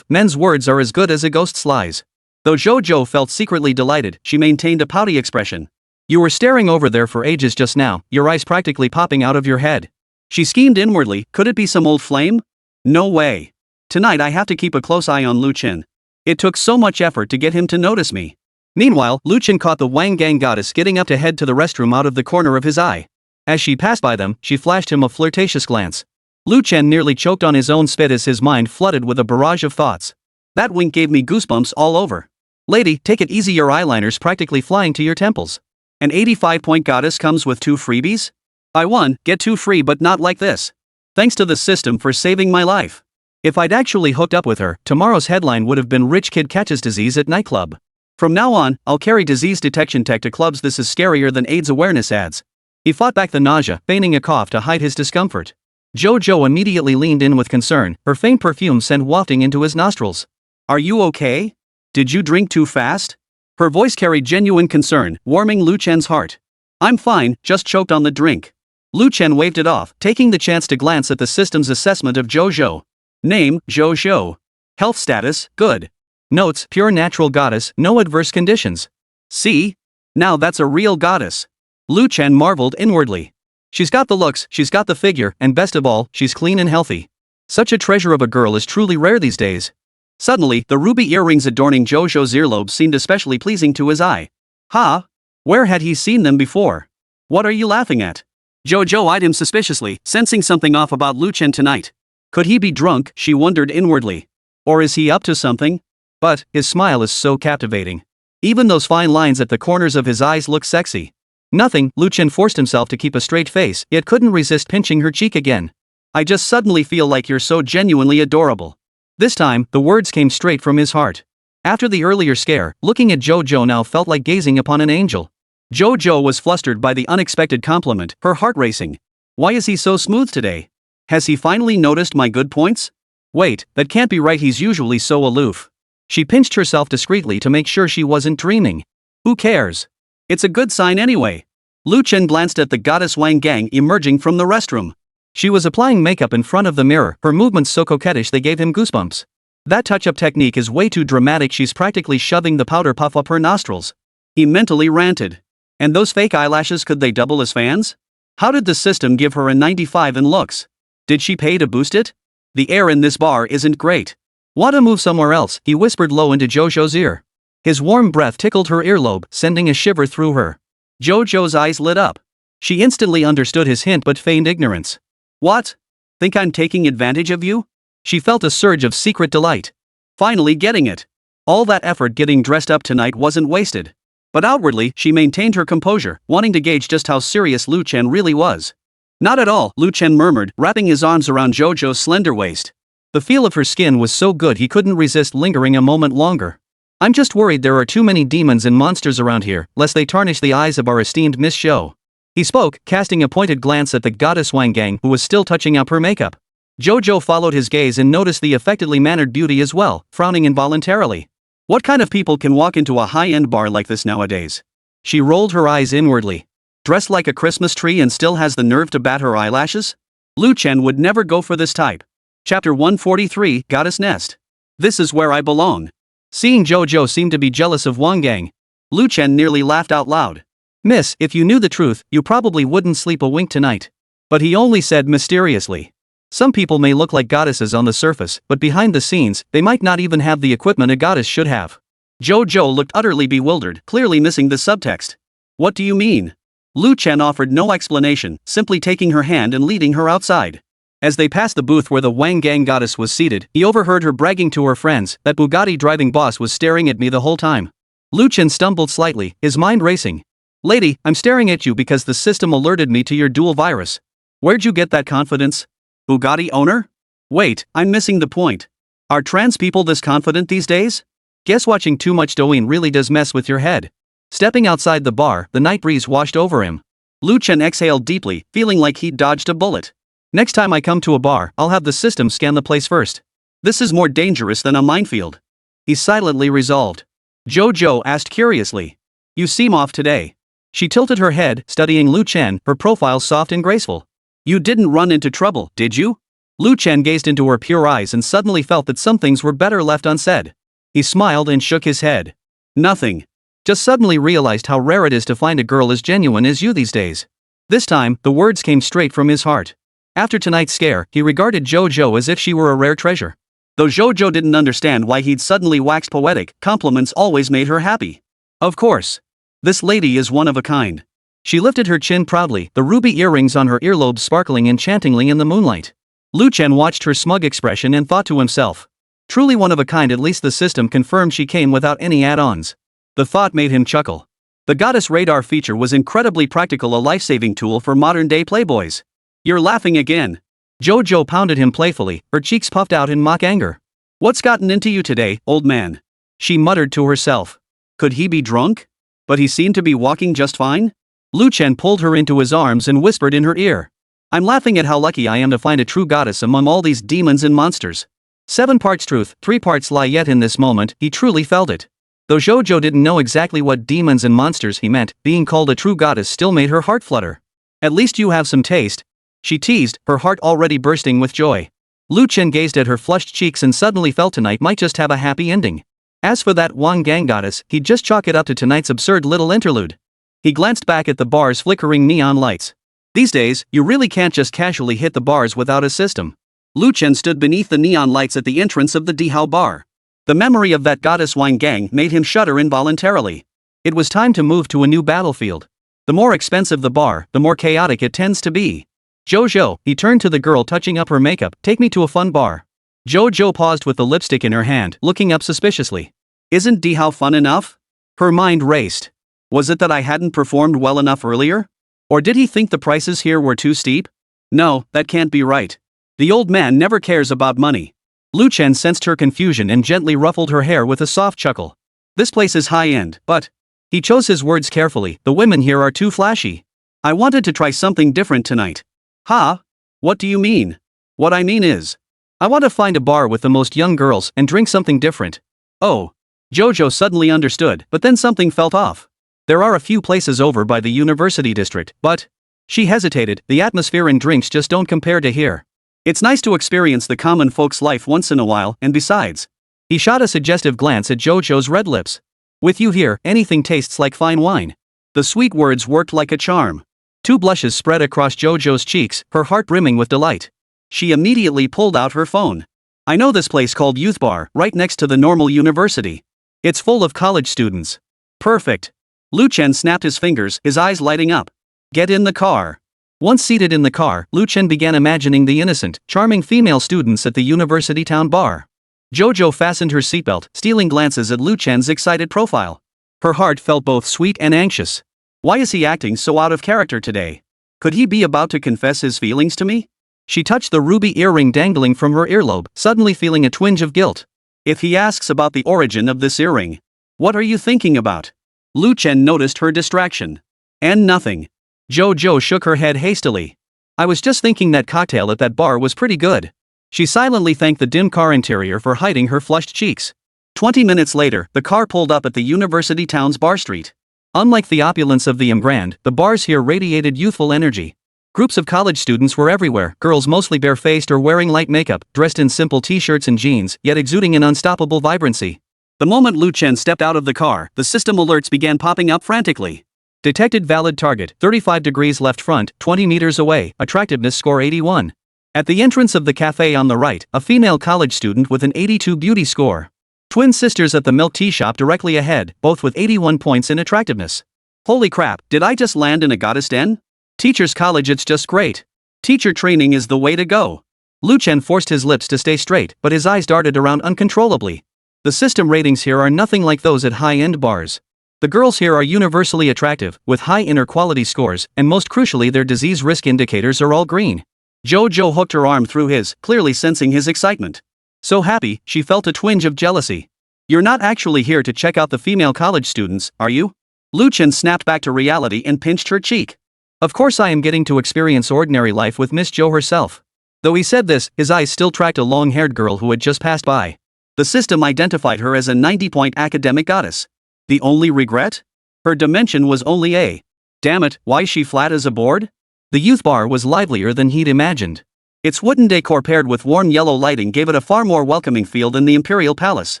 Men's words are as good as a ghost's lies. Though Jojo felt secretly delighted, she maintained a pouty expression. You were staring over there for ages just now, your eyes practically popping out of your head. She schemed inwardly, could it be some old flame? No way. Tonight I have to keep a close eye on Lu Chen. It took so much effort to get him to notice me. Meanwhile, Lu Chen caught the Wang Gang goddess getting up to head to the restroom out of the corner of his eye. As she passed by them, she flashed him a flirtatious glance. Lu Chen nearly choked on his own spit as his mind flooded with a barrage of thoughts. That wink gave me goosebumps all over. Lady, take it easy, your eyeliner's practically flying to your temples. An 85-point goddess comes with 2 freebies? Buy 1, get 2 free, but not like this. Thanks to the system for saving my life. If I'd actually hooked up with her, tomorrow's headline would have been Rich Kid Catches Disease at Nightclub. From now on, I'll carry disease detection tech to clubs. This is scarier than AIDS awareness ads. He fought back the nausea, feigning a cough to hide his discomfort. Jojo immediately leaned in with concern, her faint perfume sent wafting into his nostrils. Are you okay? Did you drink too fast? Her voice carried genuine concern, warming Lu Chen's heart. I'm fine, just choked on the drink. Lu Chen waved it off, taking the chance to glance at the system's assessment of Jojo. Name, Jojo. Health status, good. Notes, pure natural goddess, no adverse conditions. See? Now that's a real goddess. Lu Chen marveled inwardly. She's got the looks, she's got the figure, and best of all, she's clean and healthy. Such a treasure of a girl is truly rare these days. Suddenly, the ruby earrings adorning Jojo's earlobe seemed especially pleasing to his eye. Ha! Where had he seen them before? What are you laughing at? Jojo eyed him suspiciously, sensing something off about Lu Chen tonight. Could he be drunk, she wondered inwardly. Or is he up to something? But, his smile is so captivating. Even those fine lines at the corners of his eyes look sexy. Nothing, Lu Chen forced himself to keep a straight face, yet couldn't resist pinching her cheek again. I just suddenly feel like you're so genuinely adorable. This time, the words came straight from his heart. After the earlier scare, looking at Jojo now felt like gazing upon an angel. Jojo was flustered by the unexpected compliment, her heart racing. Why is he so smooth today? Has he finally noticed my good points? Wait, that can't be right, he's usually so aloof. She pinched herself discreetly to make sure she wasn't dreaming. Who cares? It's a good sign anyway. Lu Chen glanced at the goddess Wang Gang emerging from the restroom. She was applying makeup in front of the mirror, her movements so coquettish they gave him goosebumps. That touch-up technique is way too dramatic, she's practically shoving the powder puff up her nostrils. He mentally ranted. And those fake eyelashes, could they double as fans? How did the system give her a 95 in looks? Did she pay to boost it? The air in this bar isn't great. Want to move somewhere else, he whispered low into Jojo's ear. His warm breath tickled her earlobe, sending a shiver through her. Jojo's eyes lit up. She instantly understood his hint but feigned ignorance. What? Think I'm taking advantage of you? She felt a surge of secret delight. Finally getting it. All that effort getting dressed up tonight wasn't wasted. But outwardly, she maintained her composure, wanting to gauge just how serious Lu Chen really was. Not at all, Lu Chen murmured, wrapping his arms around Jojo's slender waist. The feel of her skin was so good he couldn't resist lingering a moment longer. I'm just worried there are too many demons and monsters around here, lest they tarnish the eyes of our esteemed Miss Show. He spoke, casting a pointed glance at the goddess Wang Gang, who was still touching up her makeup. Jojo followed his gaze and noticed the affectedly mannered beauty as well, frowning involuntarily. What kind of people can walk into a high-end bar like this nowadays? She rolled her eyes inwardly. Dressed like a Christmas tree and still has the nerve to bat her eyelashes? Lu Chen would never go for this type. Chapter 143, Goddess Nest. This is where I belong. Seeing Jojo seem to be jealous of Wang Gang, Lu Chen nearly laughed out loud. Miss, if you knew the truth, you probably wouldn't sleep a wink tonight. But he only said mysteriously. Some people may look like goddesses on the surface, but behind the scenes, they might not even have the equipment a goddess should have. Jojo looked utterly bewildered, clearly missing the subtext. What do you mean? Lu Chen offered no explanation, simply taking her hand and leading her outside. As they passed the booth where the Wang Gang goddess was seated, he overheard her bragging to her friends that Bugatti driving boss was staring at me the whole time. Lu Chen stumbled slightly, his mind racing. Lady, I'm staring at you because the system alerted me to your dual virus. Where'd you get that confidence? Bugatti owner? Wait, I'm missing the point. Are trans people this confident these days? Guess watching too much Douyin really does mess with your head. Stepping outside the bar, the night breeze washed over him. Lu Chen exhaled deeply, feeling like he'd dodged a bullet. Next time I come to a bar, I'll have the system scan the place first. This is more dangerous than a minefield. He silently resolved. Jojo asked curiously. You seem off today. She tilted her head, studying Lu Chen, her profile soft and graceful. You didn't run into trouble, did you? Lu Chen gazed into her pure eyes and suddenly felt that some things were better left unsaid. He smiled and shook his head. Nothing. Just suddenly realized how rare it is to find a girl as genuine as you these days. This time, the words came straight from his heart. After tonight's scare, he regarded Jojo as if she were a rare treasure. Though Jojo didn't understand why he'd suddenly waxed poetic, compliments always made her happy. Of course. This lady is one of a kind. She lifted her chin proudly, the ruby earrings on her earlobes sparkling enchantingly in the moonlight. Lu Chen watched her smug expression and thought to himself. Truly one of a kind, at least the system confirmed she came without any add-ons. The thought made him chuckle. The goddess radar feature was incredibly practical, a life-saving tool for modern-day playboys. You're laughing again. Jojo pounded him playfully, her cheeks puffed out in mock anger. What's gotten into you today, old man? She muttered to herself. Could he be drunk? But he seemed to be walking just fine. Lu Chen pulled her into his arms and whispered in her ear. I'm laughing at how lucky I am to find a true goddess among all these demons and monsters. 7 parts truth, 3 parts lie, yet in this moment, he truly felt it. Though Jojo didn't know exactly what demons and monsters he meant, being called a true goddess still made her heart flutter. At least you have some taste, she teased, her heart already bursting with joy. Lu Chen gazed at her flushed cheeks and suddenly felt tonight might just have a happy ending. As for that Wang Gang goddess, he'd just chalk it up to tonight's absurd little interlude. He glanced back at the bar's flickering neon lights. These days, you really can't just casually hit the bars without a system. Lu Chen stood beneath the neon lights at the entrance of the Dihao bar. The memory of that goddess Wang Gang made him shudder involuntarily. It was time to move to a new battlefield. The more expensive the bar, the more chaotic it tends to be. Jojo, he turned to the girl touching up her makeup, take me to a fun bar. Jojo paused with the lipstick in her hand, looking up suspiciously. Isn't Dihao fun enough? Her mind raced. Was it that I hadn't performed well enough earlier? Or did he think the prices here were too steep? No, that can't be right. The old man never cares about money. Lu Chen sensed her confusion and gently ruffled her hair with a soft chuckle. This place is high-end, but... He chose his words carefully, the women here are too flashy. I wanted to try something different tonight. Ha? What do you mean? What I mean is, I want to find a bar with the most young girls and drink something different. Oh. Jojo suddenly understood, but then something felt off. There are a few places over by the university district, but... She hesitated, the atmosphere and drinks just don't compare to here. It's nice to experience the common folks' life once in a while, and besides... He shot a suggestive glance at Jojo's red lips. With you here, anything tastes like fine wine. The sweet words worked like a charm. 2 blushes spread across Jojo's cheeks, her heart brimming with delight. She immediately pulled out her phone. I know this place called Youth Bar, right next to the normal university. It's full of college students. Perfect. Lu Chen snapped his fingers, his eyes lighting up. Get in the car. Once seated in the car, Lu Chen began imagining the innocent, charming female students at the university town bar. Jojo fastened her seatbelt, stealing glances at Lu Chen's excited profile. Her heart felt both sweet and anxious. Why is he acting so out of character today? Could he be about to confess his feelings to me? She touched the ruby earring dangling from her earlobe, suddenly feeling a twinge of guilt. If he asks about the origin of this earring, what are you thinking about? Lu Chen noticed her distraction. And nothing. Jojo shook her head hastily. I was just thinking that cocktail at that bar was pretty good. She silently thanked the dim car interior for hiding her flushed cheeks. 20 minutes later, the car pulled up at the university town's bar street. Unlike the opulence of the Grand, the bars here radiated youthful energy. Groups of college students were everywhere, girls mostly barefaced or wearing light makeup, dressed in simple t-shirts and jeans, yet exuding an unstoppable vibrancy. The moment Lu Chen stepped out of the car, the system alerts began popping up frantically. Detected valid target, 35 degrees left front, 20 meters away, attractiveness score 81. At the entrance of the cafe on the right, a female college student with an 82 beauty score. Twin sisters at the milk tea shop directly ahead, both with 81 points in attractiveness. Holy crap, did I just land in a goddess den? Teacher's college, it's just great. Teacher training is the way to go. Lu Chen forced his lips to stay straight, but his eyes darted around uncontrollably. The system ratings here are nothing like those at high-end bars. The girls here are universally attractive, with high inner quality scores, and most crucially their disease risk indicators are all green. Jojo hooked her arm through his, clearly sensing his excitement. So happy, she felt a twinge of jealousy. You're not actually here to check out the female college students, are you? Lu Chen snapped back to reality and pinched her cheek. Of course I am getting to experience ordinary life with Miss Jo herself. Though he said this, his eyes still tracked a long-haired girl who had just passed by. The system identified her as a 90-point academic goddess. The only regret? Her dimension was only A. Damn it, why is she flat as a board? The youth bar was livelier than he'd imagined. Its wooden decor paired with warm yellow lighting gave it a far more welcoming feel than the Imperial Palace.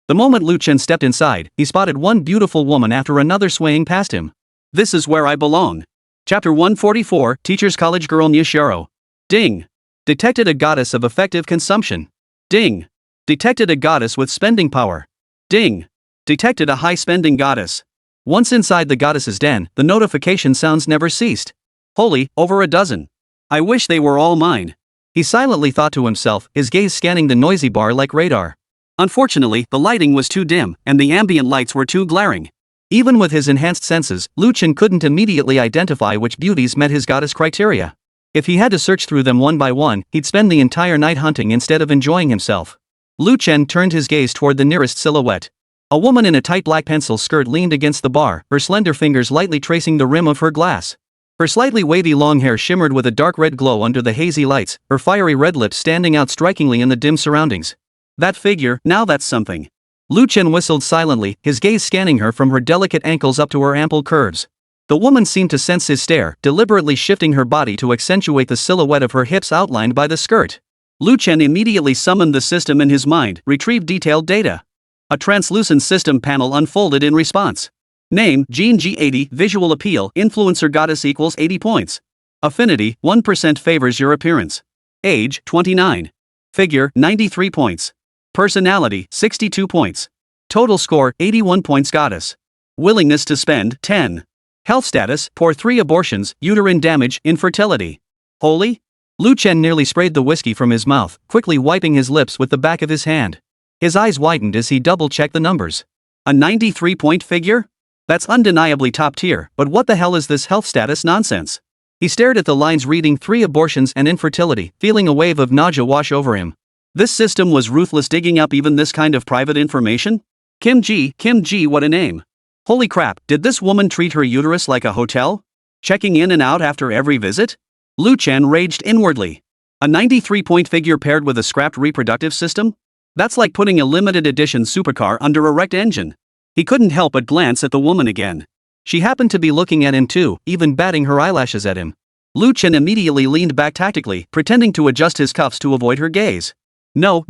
The moment Lu Chen stepped inside, he spotted one beautiful woman after another swaying past him. This is where I belong. Chapter 144, Teacher's College Girl Ji Xiaoyu. Ding. Detected a goddess of effective consumption. Ding. Detected a goddess with spending power. Ding. Detected a high-spending goddess. Once inside the goddess's den, the notification sounds never ceased. Holy, over a dozen. I wish they were all mine. He silently thought to himself, his gaze scanning the noisy bar like radar. Unfortunately, the lighting was too dim, and the ambient lights were too glaring. Even with his enhanced senses, Lu Chen couldn't immediately identify which beauties met his goddess criteria. If he had to search through them one by one, he'd spend the entire night hunting instead of enjoying himself. Lu Chen turned his gaze toward the nearest silhouette. A woman in a tight black pencil skirt leaned against the bar, her slender fingers lightly tracing the rim of her glass. Her slightly wavy long hair shimmered with a dark red glow under the hazy lights, her fiery red lips standing out strikingly in the dim surroundings. That figure, now that's something. Lu Chen whistled silently, his gaze scanning her from her delicate ankles up to her ample curves. The woman seemed to sense his stare, deliberately shifting her body to accentuate the silhouette of her hips outlined by the skirt. Lu Chen immediately summoned the system in his mind, retrieved detailed data. A translucent system panel unfolded in response. Name, Jean G80, Visual Appeal, Influencer Goddess equals 80 points. Affinity, 1% favors your appearance. Age, 29. Figure, 93 points. Personality, 62 points. Total score, 81 points goddess. Willingness to spend, 10. Health status, poor 3 abortions, uterine damage, infertility. Holy? Lu Chen nearly sprayed the whiskey from his mouth, quickly wiping his lips with the back of his hand. His eyes widened as he double-checked the numbers. A 93-point figure? That's undeniably top tier, but what the hell is this health status nonsense? He stared at the lines reading 3 abortions and infertility, feeling a wave of nausea wash over him. This system was ruthless, digging up even this kind of private information? Kim Ji, what a name. Holy crap, did this woman treat her uterus like a hotel? Checking in and out after every visit? Lu Chen raged inwardly. A 93-point figure paired with a scrapped reproductive system? That's like putting a limited edition supercar under a wrecked engine. He couldn't help but glance at the woman again. She happened to be looking at him too, even batting her eyelashes at him. Lu Chen immediately leaned back tactically, pretending to adjust his cuffs to avoid her gaze. No,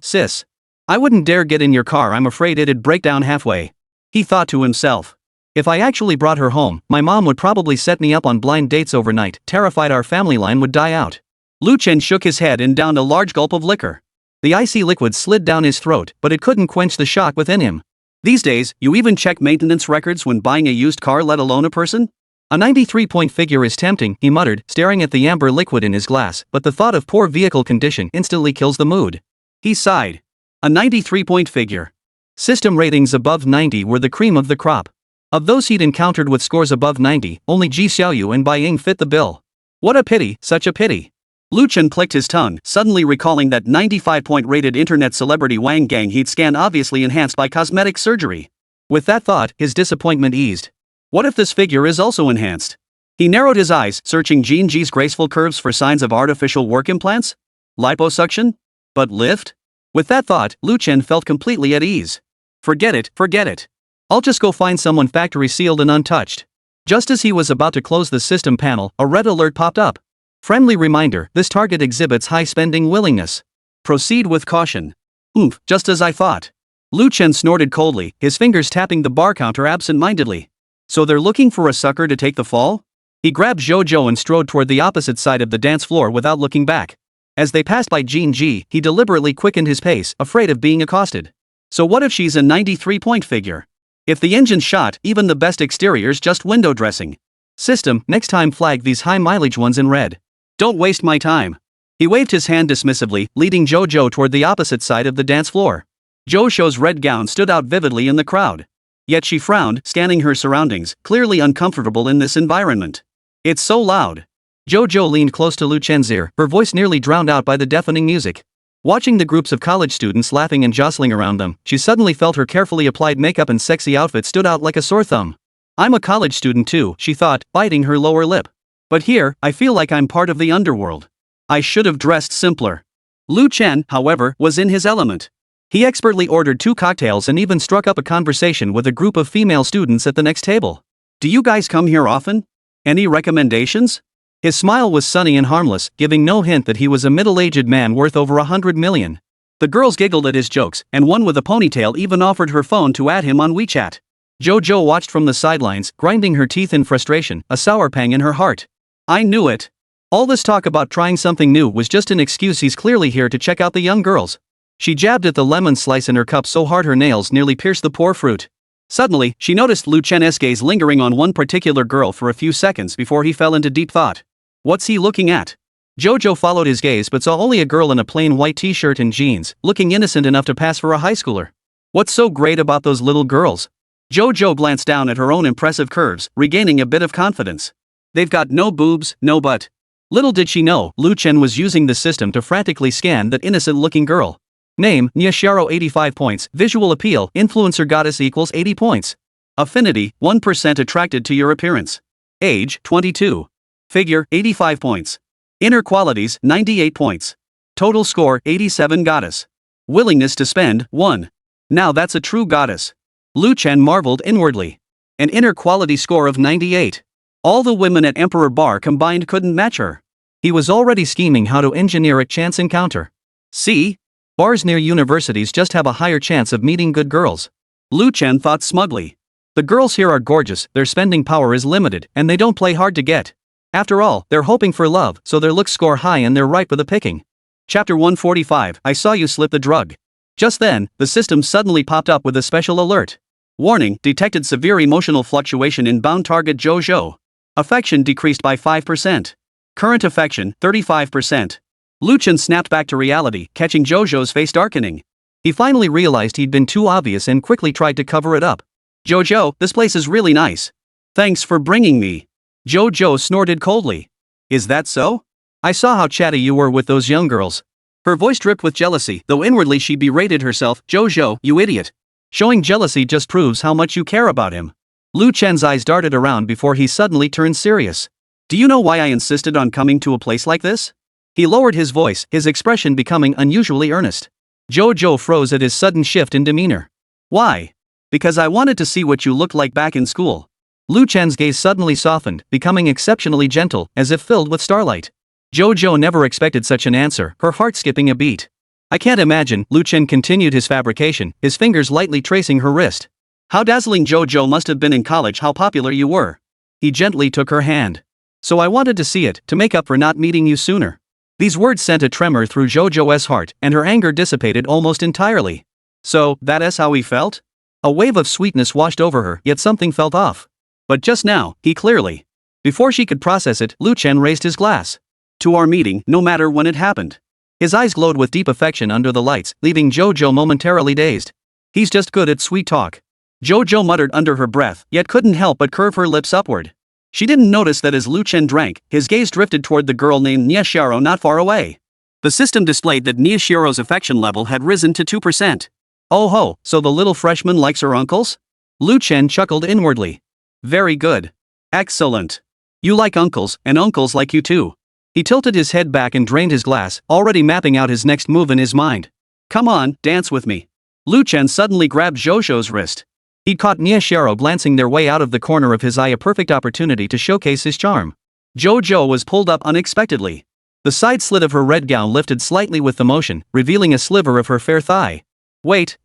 sis. I wouldn't dare get in your car, I'm afraid it'd break down halfway. He thought to himself. If I actually brought her home, my mom would probably set me up on blind dates overnight, terrified our family line would die out. Lu Chen shook his head and downed a large gulp of liquor. The icy liquid slid down his throat, but it couldn't quench the shock within him. These days, you even check maintenance records when buying a used car, let alone a person? A 93-point figure is tempting, he muttered, staring at the amber liquid in his glass, but the thought of poor vehicle condition instantly kills the mood. He sighed. A 93-point figure. System ratings above 90 were the cream of the crop. Of those he'd encountered with scores above 90, only Ji Xiaoyu and Bai Ying fit the bill. What a pity, such a pity. Lu Chen clicked his tongue, suddenly recalling that 95-point rated internet celebrity Wang Gang he'd scanned, obviously enhanced by cosmetic surgery. With that thought, his disappointment eased. What if this figure is also enhanced? He narrowed his eyes, searching Jean Ji's graceful curves for signs of artificial work implants? Liposuction? But lift? With that thought, Lu Chen felt completely at ease. Forget it. I'll just go find someone factory sealed and untouched. Just as he was about to close the system panel, a red alert popped up. Friendly reminder, this target exhibits high spending willingness. Proceed with caution. Oomph, just as I thought. Lu Chen snorted coldly, his fingers tapping the bar counter absent-mindedly. So they're looking for a sucker to take the fall? He grabbed Zhou and strode toward the opposite side of the dance floor without looking back. As they passed by Jean Ji, he deliberately quickened his pace, afraid of being accosted. So what if she's a 93-point figure? If the engine's shot, even the best exterior's just window dressing. System, next time flag these high-mileage ones in red. Don't waste my time. He waved his hand dismissively, leading Zhou toward the opposite side of the dance floor. Zhou's red gown stood out vividly in the crowd. Yet she frowned, scanning her surroundings, clearly uncomfortable in this environment. It's so loud. Zhou leaned close to Lu Chen's ear, her voice nearly drowned out by the deafening music. Watching the groups of college students laughing and jostling around them, she suddenly felt her carefully applied makeup and sexy outfit stood out like a sore thumb. I'm a college student too, she thought, biting her lower lip. But here, I feel like I'm part of the underworld. I should have dressed simpler. Lu Chen, however, was in his element. He expertly ordered 2 cocktails and even struck up a conversation with a group of female students at the next table. Do you guys come here often? Any recommendations? His smile was sunny and harmless, giving no hint that he was a middle-aged man worth over 100 million. The girls giggled at his jokes, and one with a ponytail even offered her phone to add him on WeChat. Zhou watched from the sidelines, grinding her teeth in frustration, a sour pang in her heart. I knew it. All this talk about trying something new was just an excuse. He's clearly here to check out the young girls. She jabbed at the lemon slice in her cup so hard her nails nearly pierced the poor fruit. Suddenly, she noticed Lu Chen's gaze lingering on one particular girl for a few seconds before he fell into deep thought. What's he looking at? Zhou followed his gaze but saw only a girl in a plain white t-shirt and jeans, looking innocent enough to pass for a high schooler. What's so great about those little girls? Zhou glanced down at her own impressive curves, regaining a bit of confidence. They've got no boobs, no butt. Little did she know, Lu Chen was using the system to frantically scan that innocent-looking girl. Name, Ji Xiaoyu 85 points, visual appeal, influencer goddess equals 80 points. Affinity, 1% attracted to your appearance. Age, 22. Figure, 85 points. Inner qualities, 98 points. Total score, 87 goddess. Willingness to spend, 1. Now that's a true goddess. Lu Chen marveled inwardly. An inner quality score of 98. All the women at Emperor Bar combined couldn't match her. He was already scheming how to engineer a chance encounter. See? Bars near universities just have a higher chance of meeting good girls. Lu Chen thought smugly. The girls here are gorgeous, their spending power is limited, and they don't play hard to get. After all, they're hoping for love, so their looks score high and they're ripe for the picking. Chapter 145, I saw you slip the drug. Just then, the system suddenly popped up with a special alert. Warning, detected severe emotional fluctuation in bound target Zhou. Affection decreased by 5%. Current affection, 35%. Lu Chen snapped back to reality, catching Zhou's face darkening. He finally realized he'd been too obvious and quickly tried to cover it up. Zhou, this place is really nice. Thanks for bringing me. Zhou snorted coldly. Is that so? I saw how chatty you were with those young girls. Her voice dripped with jealousy, though inwardly she berated herself. Zhou, you idiot. Showing jealousy just proves how much you care about him. Lu Chen's eyes darted around before he suddenly turned serious. Do you know why I insisted on coming to a place like this? He lowered his voice, his expression becoming unusually earnest. Jojo froze at his sudden shift in demeanor. Why? Because I wanted to see what you looked like back in school. Lu Chen's gaze suddenly softened, becoming exceptionally gentle, as if filled with starlight. Jojo never expected such an answer, her heart skipping a beat. I can't imagine, Lu Chen continued his fabrication, his fingers lightly tracing her wrist. How dazzling Jojo must have been in college, how popular you were. He gently took her hand. So I wanted to see it, to make up for not meeting you sooner. These words sent a tremor through Jojo's heart, and her anger dissipated almost entirely. So, that is how he felt? A wave of sweetness washed over her, yet something felt off. But just now, he clearly. Before she could process it, Lu Chen raised his glass. To our meeting, no matter when it happened. His eyes glowed with deep affection under the lights, leaving Jojo momentarily dazed. He's just good at sweet talk. Jojo muttered under her breath, yet couldn't help but curve her lips upward. She didn't notice that as Lu Chen drank, his gaze drifted toward the girl named Ji Xiaoyu not far away. The system displayed that Ji Xiaoyu's affection level had risen to 2%. Oh ho, so the little freshman likes her uncles? Lu Chen chuckled inwardly. Very good. Excellent. You like uncles, and uncles like you too. He tilted his head back and drained his glass, already mapping out his next move in his mind. Come on, dance with me. Lu Chen suddenly grabbed Jojo's wrist. He'd caught Ji Xiaoyu glancing their way out of the corner of his eye, a perfect opportunity to showcase his charm. Jojo was pulled up unexpectedly. The side slit of her red gown lifted slightly with the motion, revealing a sliver of her fair thigh. Wait,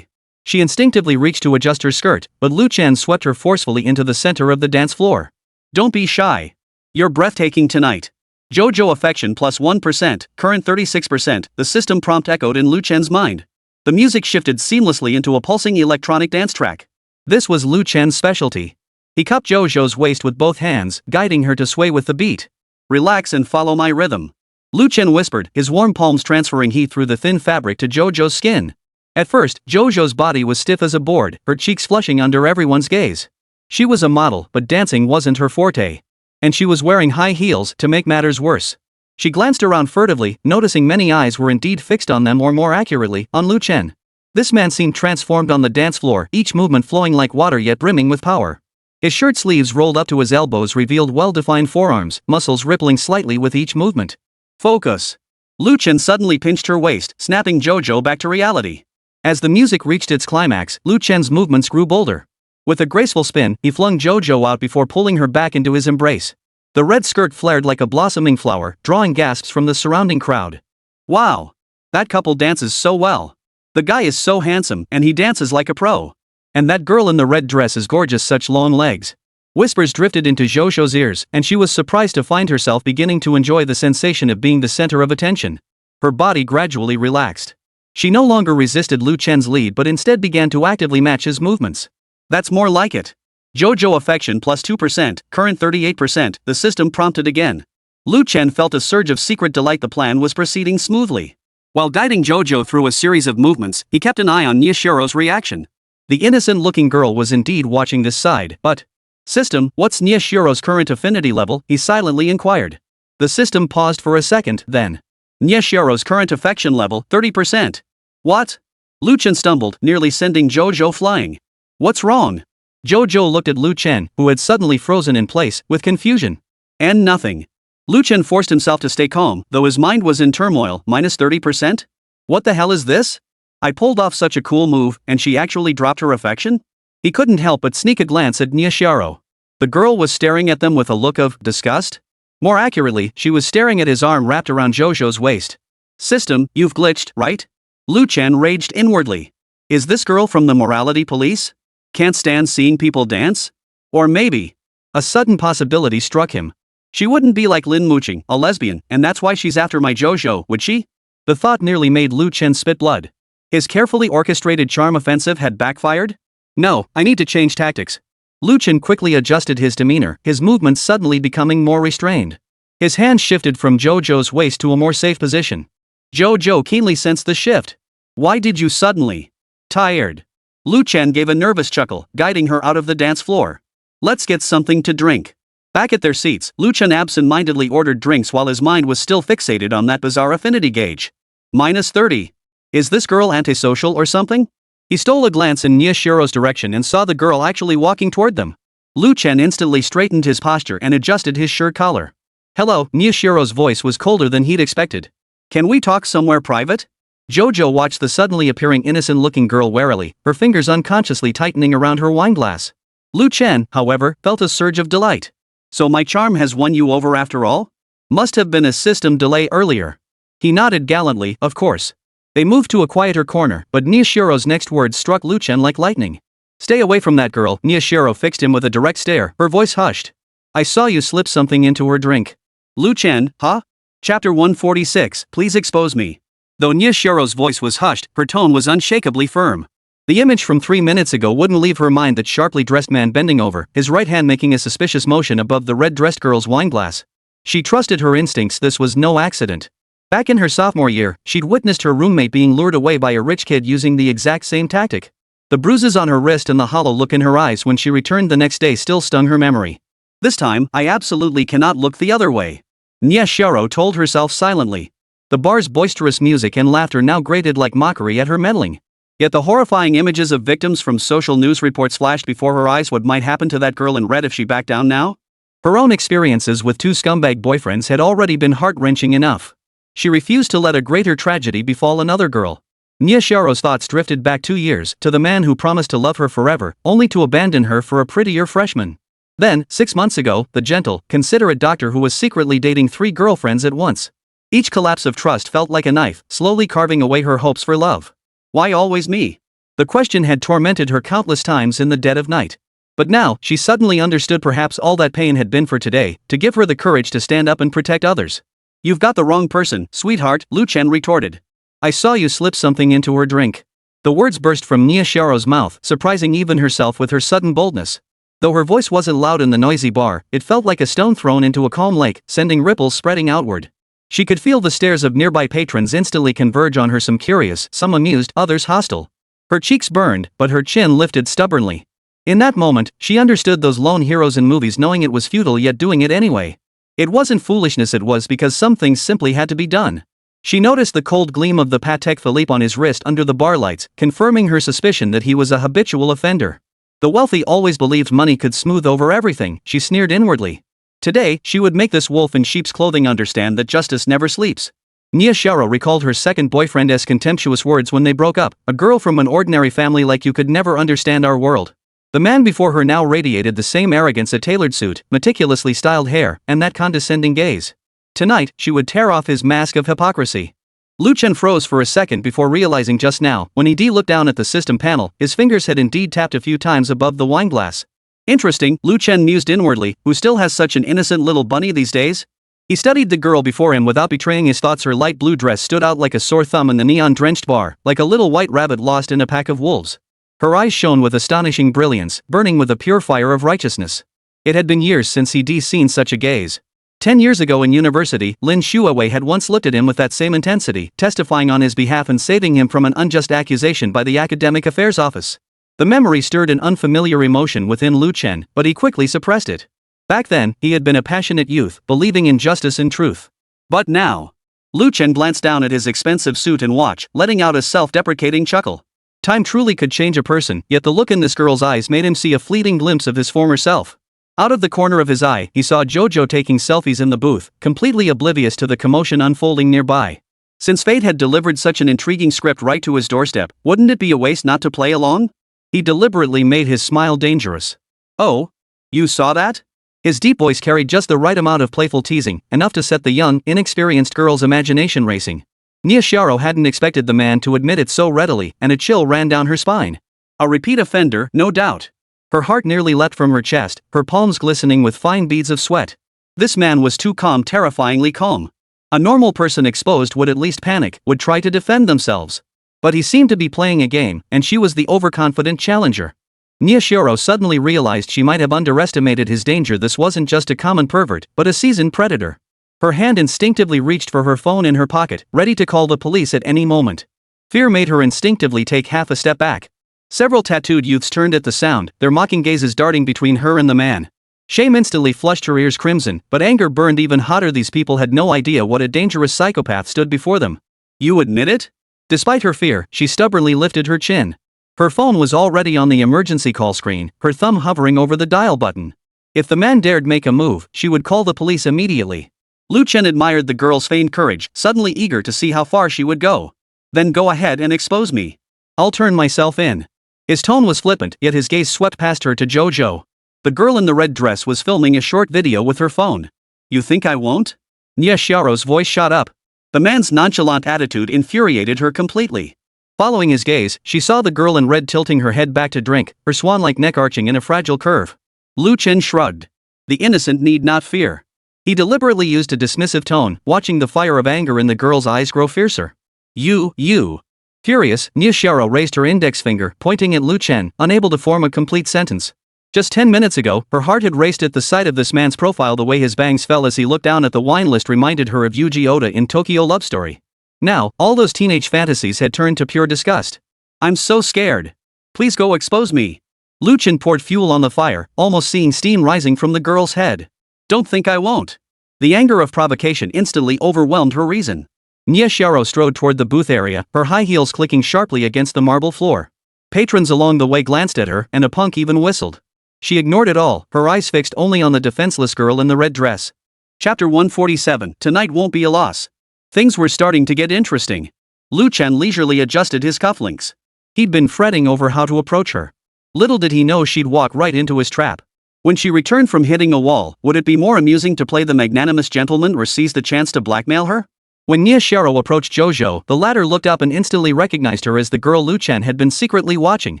She instinctively reached to adjust her skirt, but Lu Chen swept her forcefully into the center of the dance floor. Don't be shy. You're breathtaking tonight. Jojo affection plus 1%, current 36%, the system prompt echoed in Lu Chen's mind. The music shifted seamlessly into a pulsing electronic dance track. This was Lu Chen's specialty. He cupped Jojo's waist with both hands, guiding her to sway with the beat. Relax and follow my rhythm. Lu Chen whispered, his warm palms transferring heat through the thin fabric to Jojo's skin. At first, Jojo's body was stiff as a board, her cheeks flushing under everyone's gaze. She was a model, but dancing wasn't her forte. And she was wearing high heels to make matters worse. She glanced around furtively, noticing many eyes were indeed fixed on them, or more accurately, on Lu Chen. This man seemed transformed on the dance floor, each movement flowing like water yet brimming with power. His shirt sleeves rolled up to his elbows revealed well-defined forearms, muscles rippling slightly with each movement. Focus. Lu Chen suddenly pinched her waist, snapping Jojo back to reality. As the music reached its climax, Lu Chen's movements grew bolder. With a graceful spin, he flung Jojo out before pulling her back into his embrace. The red skirt flared like a blossoming flower, drawing gasps from the surrounding crowd. Wow! That couple dances so well. The guy is so handsome, and he dances like a pro. And that girl in the red dress is gorgeous, such long legs. Whispers drifted into Jojo's ears, and she was surprised to find herself beginning to enjoy the sensation of being the center of attention. Her body gradually relaxed. She no longer resisted Lu Chen's lead but instead began to actively match his movements. That's more like it. Jojo affection plus 2%, current 38%, the system prompted again. Lu Chen felt a surge of secret delight. The plan was proceeding smoothly. While guiding Jojo through a series of movements, he kept an eye on Ji Xiaoyu's reaction. The innocent-looking girl was indeed watching this side, but... System, what's Ji Xiaoyu's current affinity level? He silently inquired. The system paused for a second, then. Ji Xiaoyu's current affection level, 30%. What? Lu Chen stumbled, nearly sending Jojo flying. What's wrong? Jojo looked at Lu Chen, who had suddenly frozen in place, with confusion. And nothing. Lu Chen forced himself to stay calm, though his mind was in turmoil. Minus 30%? What the hell is this? I pulled off such a cool move, and she actually dropped her affection? He couldn't help but sneak a glance at Ji Xiaoyu. The girl was staring at them with a look of disgust. More accurately, she was staring at his arm wrapped around Jojo's waist. System, you've glitched, right? Lu Chen raged inwardly. Is this girl from the morality police? Can't stand seeing people dance? Or maybe... A sudden possibility struck him. She wouldn't be like Lin Yuqing, a lesbian, and that's why she's after my Jojo, would she? The thought nearly made Lu Chen spit blood. His carefully orchestrated charm offensive had backfired? No, I need to change tactics. Lu Chen quickly adjusted his demeanor, his movements suddenly becoming more restrained. His hand shifted from Jojo's waist to a more safe position. Jojo keenly sensed the shift. Why did you suddenly? Tired. Lu Chen gave a nervous chuckle, guiding her out of the dance floor. Let's get something to drink. Back at their seats, Lu Chen absent-mindedly ordered drinks while his mind was still fixated on that bizarre affinity gauge. Minus 30. Is this girl antisocial or something? He stole a glance in Ji Xiaoyu's direction and saw the girl actually walking toward them. Lu Chen instantly straightened his posture and adjusted his shirt collar. Hello, Nishio's voice was colder than he'd expected. Can we talk somewhere private? Jojo watched the suddenly appearing innocent-looking girl warily, her fingers unconsciously tightening around her wineglass. Lu Chen, however, felt a surge of delight. So my charm has won you over after all? Must have been a system delay earlier. He nodded gallantly, of course. They moved to a quieter corner, but Nishio's next words struck Lu Chen like lightning. Stay away from that girl. Nishio fixed him with a direct stare, her voice hushed. I saw you slip something into her drink. Lu Chen, huh? Chapter 146, please expose me. Though Nishio's voice was hushed, her tone was unshakably firm. The image from 3 minutes ago wouldn't leave her mind, that sharply dressed man bending over, his right hand making a suspicious motion above the red-dressed girl's wineglass. She trusted her instincts, this was no accident. Back in her sophomore year, she'd witnessed her roommate being lured away by a rich kid using the exact same tactic. The bruises on her wrist and the hollow look in her eyes when she returned the next day still stung her memory. This time, I absolutely cannot look the other way. Nishio told herself silently. The bar's boisterous music and laughter now grated like mockery at her meddling. Yet the horrifying images of victims from social news reports flashed before her eyes. What might happen to that girl in red if she backed down now? Her own experiences with 2 scumbag boyfriends had already been heart-wrenching enough. She refused to let a greater tragedy befall another girl. Nishio's thoughts drifted back 2 years, to the man who promised to love her forever, only to abandon her for a prettier freshman. Then, 6 months ago, the gentle, considerate doctor who was secretly dating 3 girlfriends at once. Each collapse of trust felt like a knife, slowly carving away her hopes for love. Why always me? The question had tormented her countless times in the dead of night. But now, she suddenly understood perhaps all that pain had been for today, to give her the courage to stand up and protect others. You've got the wrong person, sweetheart, Lu Chen retorted. I saw you slip something into her drink. The words burst from Nishio's mouth, surprising even herself with her sudden boldness. Though her voice wasn't loud in the noisy bar, it felt like a stone thrown into a calm lake, sending ripples spreading outward. She could feel the stares of nearby patrons instantly converge on her, some curious, some amused, others hostile. Her cheeks burned, but her chin lifted stubbornly. In that moment, she understood those lone heroes in movies knowing it was futile yet doing it anyway. It wasn't foolishness, it was because some things simply had to be done. She noticed the cold gleam of the Patek Philippe on his wrist under the bar lights, confirming her suspicion that he was a habitual offender. The wealthy always believed money could smooth over everything, she sneered inwardly. Today, she would make this wolf in sheep's clothing understand that justice never sleeps. Nishio recalled her second boyfriend's contemptuous words when they broke up, a girl from an ordinary family like you could never understand our world. The man before her now radiated the same arrogance, a tailored suit, meticulously styled hair, and that condescending gaze. Tonight, she would tear off his mask of hypocrisy. Lu Chen froze for a second before realizing just now, when he looked down at the system panel, his fingers had indeed tapped a few times above the wineglass. Interesting, Lu Chen mused inwardly, who still has such an innocent little bunny these days? He studied the girl before him without betraying his thoughts. Her light blue dress stood out like a sore thumb in the neon-drenched bar, like a little white rabbit lost in a pack of wolves. Her eyes shone with astonishing brilliance, burning with the pure fire of righteousness. It had been years since he'd seen such a gaze. 10 years ago in university, Lin Yuqing had once looked at him with that same intensity, testifying on his behalf and saving him from an unjust accusation by the Academic Affairs Office. The memory stirred an unfamiliar emotion within Lu Chen, but he quickly suppressed it. Back then, he had been a passionate youth, believing in justice and truth. But now, Lu Chen glanced down at his expensive suit and watch, letting out a self-deprecating chuckle. Time truly could change a person, yet the look in this girl's eyes made him see a fleeting glimpse of his former self. Out of the corner of his eye, he saw Jojo taking selfies in the booth, completely oblivious to the commotion unfolding nearby. Since fate had delivered such an intriguing script right to his doorstep, wouldn't it be a waste not to play along? He deliberately made his smile dangerous. Oh? You saw that? His deep voice carried just the right amount of playful teasing, enough to set the young, inexperienced girl's imagination racing. Nishio hadn't expected the man to admit it so readily, and a chill ran down her spine. A repeat offender, no doubt. Her heart nearly leapt from her chest, her palms glistening with fine beads of sweat. This man was too calm, terrifyingly calm. A normal person exposed would at least panic, would try to defend themselves. But he seemed to be playing a game, and she was the overconfident challenger. Nishio suddenly realized she might have underestimated his danger. This wasn't just a common pervert, but a seasoned predator. Her hand instinctively reached for her phone in her pocket, ready to call the police at any moment. Fear made her instinctively take half a step back. Several tattooed youths turned at the sound, their mocking gazes darting between her and the man. Shame instantly flushed her ears crimson, but anger burned even hotter. These people had no idea what a dangerous psychopath stood before them. You admit it? Despite her fear, she stubbornly lifted her chin. Her phone was already on the emergency call screen, her thumb hovering over the dial button. If the man dared make a move, she would call the police immediately. Lu Chen admired the girl's feigned courage, suddenly eager to see how far she would go. Then go ahead and expose me. I'll turn myself in. His tone was flippant, yet his gaze swept past her to Jojo. The girl in the red dress was filming a short video with her phone. You think I won't? Ji Xiaoyu's voice shot up. The man's nonchalant attitude infuriated her completely. Following his gaze, she saw the girl in red tilting her head back to drink, her swan-like neck arching in a fragile curve. Lu Chen shrugged. The innocent need not fear. He deliberately used a dismissive tone, watching the fire of anger in the girl's eyes grow fiercer. You. Furious, Ji Xiaoyu raised her index finger, pointing at Lu Chen, unable to form a complete sentence. Just 10 minutes ago, her heart had raced at the sight of this man's profile. The way his bangs fell as he looked down at the wine list reminded her of Yuji Oda in Tokyo Love Story. Now, all those teenage fantasies had turned to pure disgust. I'm so scared. Please go expose me. Lu Chen poured fuel on the fire, almost seeing steam rising from the girl's head. Don't think I won't. The anger of provocation instantly overwhelmed her reason. Ji Xiaoyu strode toward the booth area, her high heels clicking sharply against the marble floor. Patrons along the way glanced at her, and a punk even whistled. She ignored it all, her eyes fixed only on the defenseless girl in the red dress. Chapter 147. Tonight won't be a loss. Things were starting to get interesting. Lu Chen leisurely adjusted his cufflinks. He'd been fretting over how to approach her. Little did he know she'd walk right into his trap. When she returned from hitting a wall, would it be more amusing to play the magnanimous gentleman or seize the chance to blackmail her? When Ji Xiaoyu approached Jojo, the latter looked up and instantly recognized her as the girl Lu Chen had been secretly watching.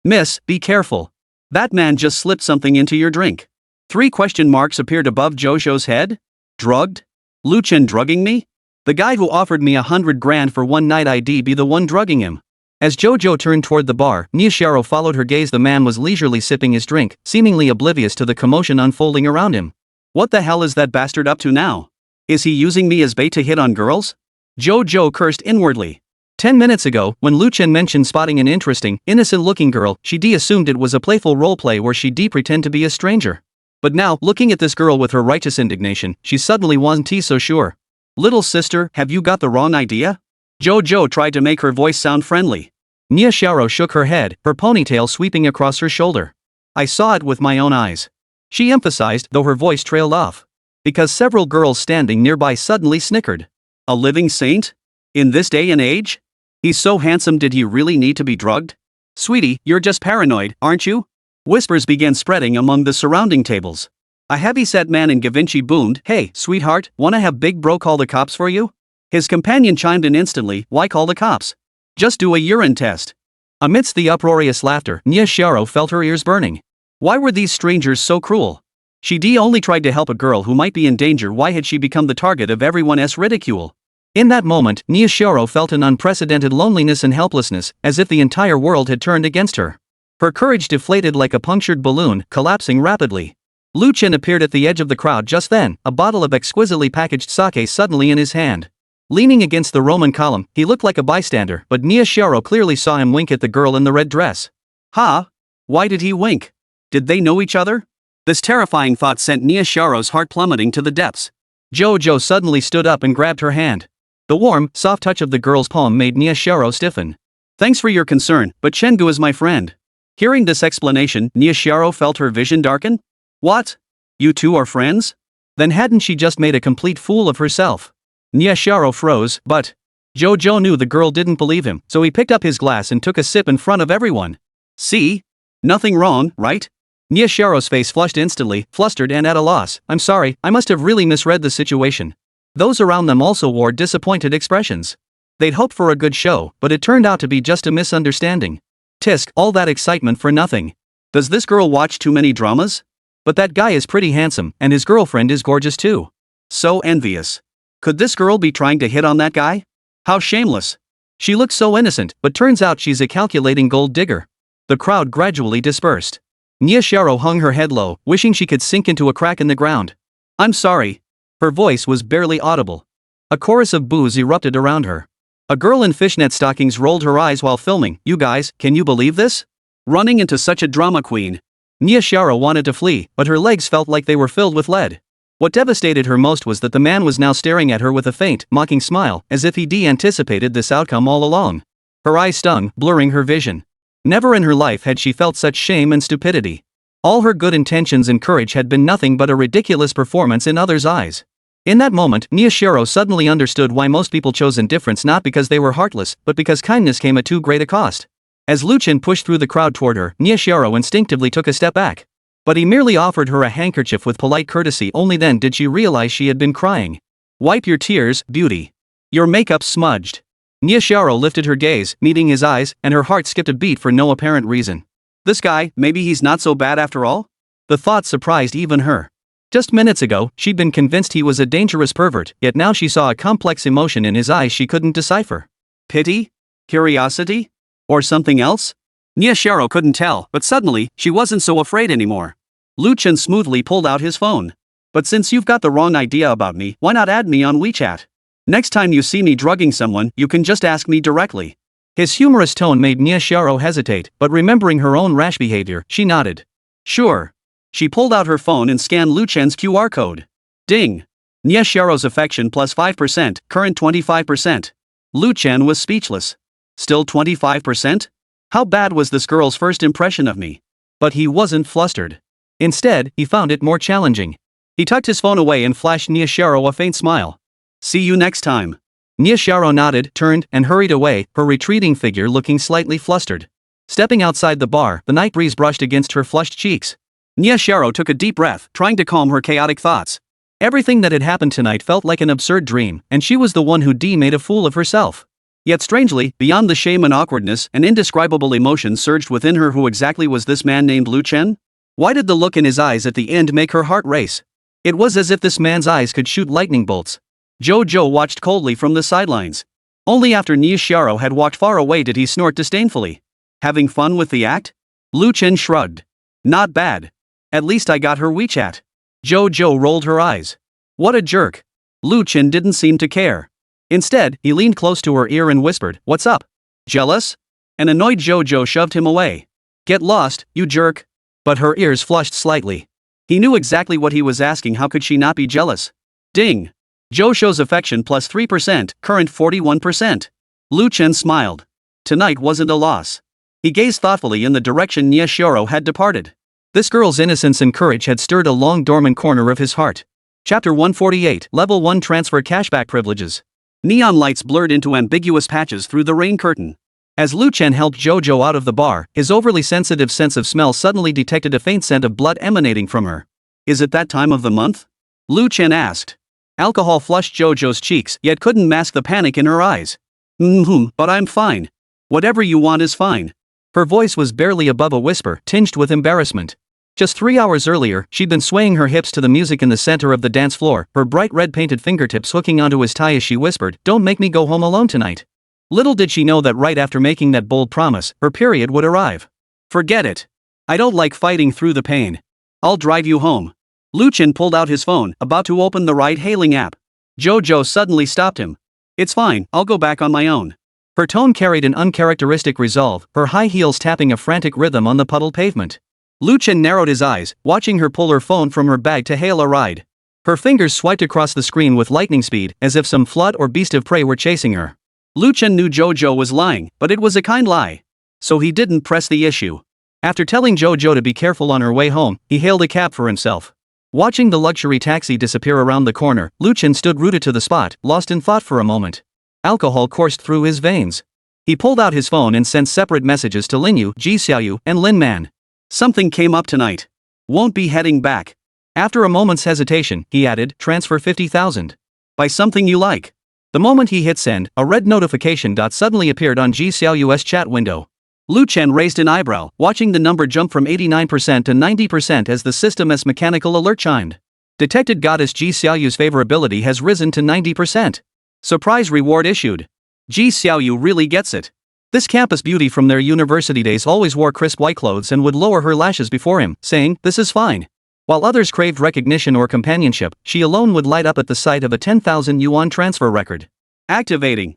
Miss, be careful. That man just slipped something into your drink. 3 question marks appeared above Jojo's head. Drugged? Lu Chen drugging me? The guy who offered me 100 grand for one night, I'd be the one drugging him. As Jojo turned toward the bar, Ji Xiaoyu followed her gaze. The man was leisurely sipping his drink, seemingly oblivious to the commotion unfolding around him. What the hell is that bastard up to now? Is he using me as bait to hit on girls? Jojo cursed inwardly. 10 minutes ago, when Lu Chen mentioned spotting an interesting, innocent-looking girl, she assumed it was a playful roleplay where she'd pretend to be a stranger. But now, looking at this girl with her righteous indignation, she suddenly wasn't so sure. Little sister, have you got the wrong idea? Jojo tried to make her voice sound friendly. Ji Xiaoyu shook her head, her ponytail sweeping across her shoulder. I saw it with my own eyes. She emphasized, though her voice trailed off. Because several girls standing nearby suddenly snickered. A living saint? In this day and age? He's so handsome, did he really need to be drugged? Sweetie, you're just paranoid, aren't you? Whispers began spreading among the surrounding tables. A heavy-set man in Givenchy boomed, Hey, sweetheart, wanna have Big Bro call the cops for you? His companion chimed in instantly, Why call the cops? Just do a urine test. Amidst the uproarious laughter, Ji Xiaoyu felt her ears burning. Why were these strangers so cruel? She only tried to help a girl who might be in danger. Why had she become the target of everyone's ridicule? In that moment, Ji Xiaoyu felt an unprecedented loneliness and helplessness, as if the entire world had turned against her. Her courage deflated like a punctured balloon, collapsing rapidly. Lu Chen appeared at the edge of the crowd just then, a bottle of exquisitely packaged sake suddenly in his hand. Leaning against the Roman column, he looked like a bystander, but Ji Xiaoyu clearly saw him wink at the girl in the red dress. Huh? Why did he wink? Did they know each other? This terrifying thought sent Ji Xiaoyu's heart plummeting to the depths. Jojo suddenly stood up and grabbed her hand. The warm, soft touch of the girl's palm made Ji Xiaoyu stiffen. Thanks for your concern, but Chen is my friend. Hearing this explanation, Ji Xiaoyu felt her vision darken. What? You two are friends? Then hadn't she just made a complete fool of herself? Ji Xiaoyu froze, but Jojo knew the girl didn't believe him, so he picked up his glass and took a sip in front of everyone. See? Nothing wrong, right? Ji Xiaoyu's face flushed instantly, flustered and at a loss. I'm sorry, I must have really misread the situation. Those around them also wore disappointed expressions. They'd hoped for a good show, but it turned out to be just a misunderstanding. Tisk, all that excitement for nothing. Does this girl watch too many dramas? But that guy is pretty handsome, and his girlfriend is gorgeous too. So envious. Could this girl be trying to hit on that guy? How shameless. She looks so innocent, but turns out she's a calculating gold digger. The crowd gradually dispersed. Ji Xiaoyu hung her head low, wishing she could sink into a crack in the ground. I'm sorry. Her voice was barely audible. A chorus of boos erupted around her. A girl in fishnet stockings rolled her eyes while filming. You guys, can you believe this? Running into such a drama queen. Ji Xiaoyu wanted to flee, but her legs felt like they were filled with lead. What devastated her most was that the man was now staring at her with a faint, mocking smile, as if he'd anticipated this outcome all along. Her eyes stung, blurring her vision. Never in her life had she felt such shame and stupidity. All her good intentions and courage had been nothing but a ridiculous performance in others' eyes. In that moment, Nia Xiaoyu suddenly understood why most people chose indifference, not because they were heartless, but because kindness came at too great a cost. As Lu Chen pushed through the crowd toward her, Nia Xiaoyu instinctively took a step back. But he merely offered her a handkerchief with polite courtesy. Only then did she realize she had been crying. "Wipe your tears, beauty. Your makeup's smudged." Nia Xiaoyu lifted her gaze, meeting his eyes, and her heart skipped a beat for no apparent reason. This guy, maybe he's not so bad after all? The thought surprised even her. Just minutes ago, she'd been convinced he was a dangerous pervert, yet now she saw a complex emotion in his eyes she couldn't decipher. Pity? Curiosity? Or something else? Nia Xiaoyu couldn't tell, but suddenly, she wasn't so afraid anymore. Lu Chen smoothly pulled out his phone. "But since you've got the wrong idea about me, why not add me on WeChat? Next time you see me drugging someone, you can just ask me directly." His humorous tone made Nia Xiaoyu hesitate, but remembering her own rash behavior, she nodded. "Sure." She pulled out her phone and scanned Lu Chen's QR code. Ding! Nia Xiaoyu's affection plus 5%, current 25%. Lu Chen was speechless. Still 25%? How bad was this girl's first impression of me? But he wasn't flustered. Instead, he found it more challenging. He tucked his phone away and flashed Nia Xiaoyu a faint smile. "See you next time." Nia Xiaoyu nodded, turned, and hurried away, her retreating figure looking slightly flustered. Stepping outside the bar, the night breeze brushed against her flushed cheeks. Nia Xiaoyu took a deep breath, trying to calm her chaotic thoughts. Everything that had happened tonight felt like an absurd dream, and she was the one who made a fool of herself. Yet strangely, beyond the shame and awkwardness, an indescribable emotion surged within her. Who exactly was this man named Lu Chen? Why did the look in his eyes at the end make her heart race? It was as if this man's eyes could shoot lightning bolts. Zhou watched coldly from the sidelines. Only after Nia Xiaoyu had walked far away did he snort disdainfully. "Having fun with the act?" Lu Chen shrugged. "Not bad. At least I got her WeChat." Zhou rolled her eyes. What a jerk. Lu Chen didn't seem to care. Instead, he leaned close to her ear and whispered, "What's up? Jealous?" An annoyed Zhou shoved him away. "Get lost, you jerk." But her ears flushed slightly. He knew exactly what he was asking. How could she not be jealous? Ding! Zhou's affection plus 3%, current 41%. Lu Chen smiled. Tonight wasn't a loss. He gazed thoughtfully in the direction Nia Xiaoyu had departed. This girl's innocence and courage had stirred a long dormant corner of his heart. Chapter 148, Level 1 Transfer Cashback Privileges. Neon lights blurred into ambiguous patches through the rain curtain. As Lu Chen helped Zhou out of the bar, his overly sensitive sense of smell suddenly detected a faint scent of blood emanating from her. "Is it that time of the month?" Lu Chen asked. Alcohol flushed Zhou's cheeks, yet couldn't mask the panic in her eyes. But I'm fine. Whatever you want is fine." Her voice was barely above a whisper, tinged with embarrassment. Just 3 hours earlier, she'd been swaying her hips to the music in the center of the dance floor, her bright red painted fingertips hooking onto his tie as she whispered, "Don't make me go home alone tonight." Little did she know that right after making that bold promise, her period would arrive. "Forget it. I don't like fighting through the pain. I'll drive you home." Lu Chen pulled out his phone, about to open the ride-hailing app. Zhou suddenly stopped him. "It's fine, I'll go back on my own." Her tone carried an uncharacteristic resolve, her high heels tapping a frantic rhythm on the puddled pavement. Lu Chen narrowed his eyes, watching her pull her phone from her bag to hail a ride. Her fingers swiped across the screen with lightning speed, as if some flood or beast of prey were chasing her. Lu Chen knew Zhou was lying, but it was a kind lie. So he didn't press the issue. After telling Zhou to be careful on her way home, he hailed a cab for himself. Watching the luxury taxi disappear around the corner, Lu Chen stood rooted to the spot, lost in thought for a moment. Alcohol coursed through his veins. He pulled out his phone and sent separate messages to Lin Yu, Ji Xiaoyu, and Lin Man. "Something came up tonight. Won't be heading back." After a moment's hesitation, he added, "Transfer 50,000. Buy something you like." The moment he hit send, a red notification dot suddenly appeared on Ji Xiaoyu's chat window. Lu Chen raised an eyebrow, watching the number jump from 89% to 90% as the system's mechanical alert chimed. Detected goddess Ji Xiaoyu's favorability has risen to 90%. Surprise reward issued. Ji Xiaoyu really gets it. This campus beauty from their university days always wore crisp white clothes and would lower her lashes before him, saying, "This is fine." While others craved recognition or companionship, she alone would light up at the sight of a 10,000 yuan transfer record. Activating.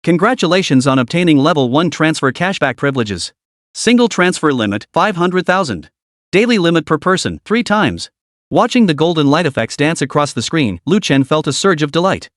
Congratulations on obtaining level 1 transfer cashback privileges. Single transfer limit, 500,000. Daily limit per person, 3 times. Watching the golden light effects dance across the screen, Lu Chen felt a surge of delight.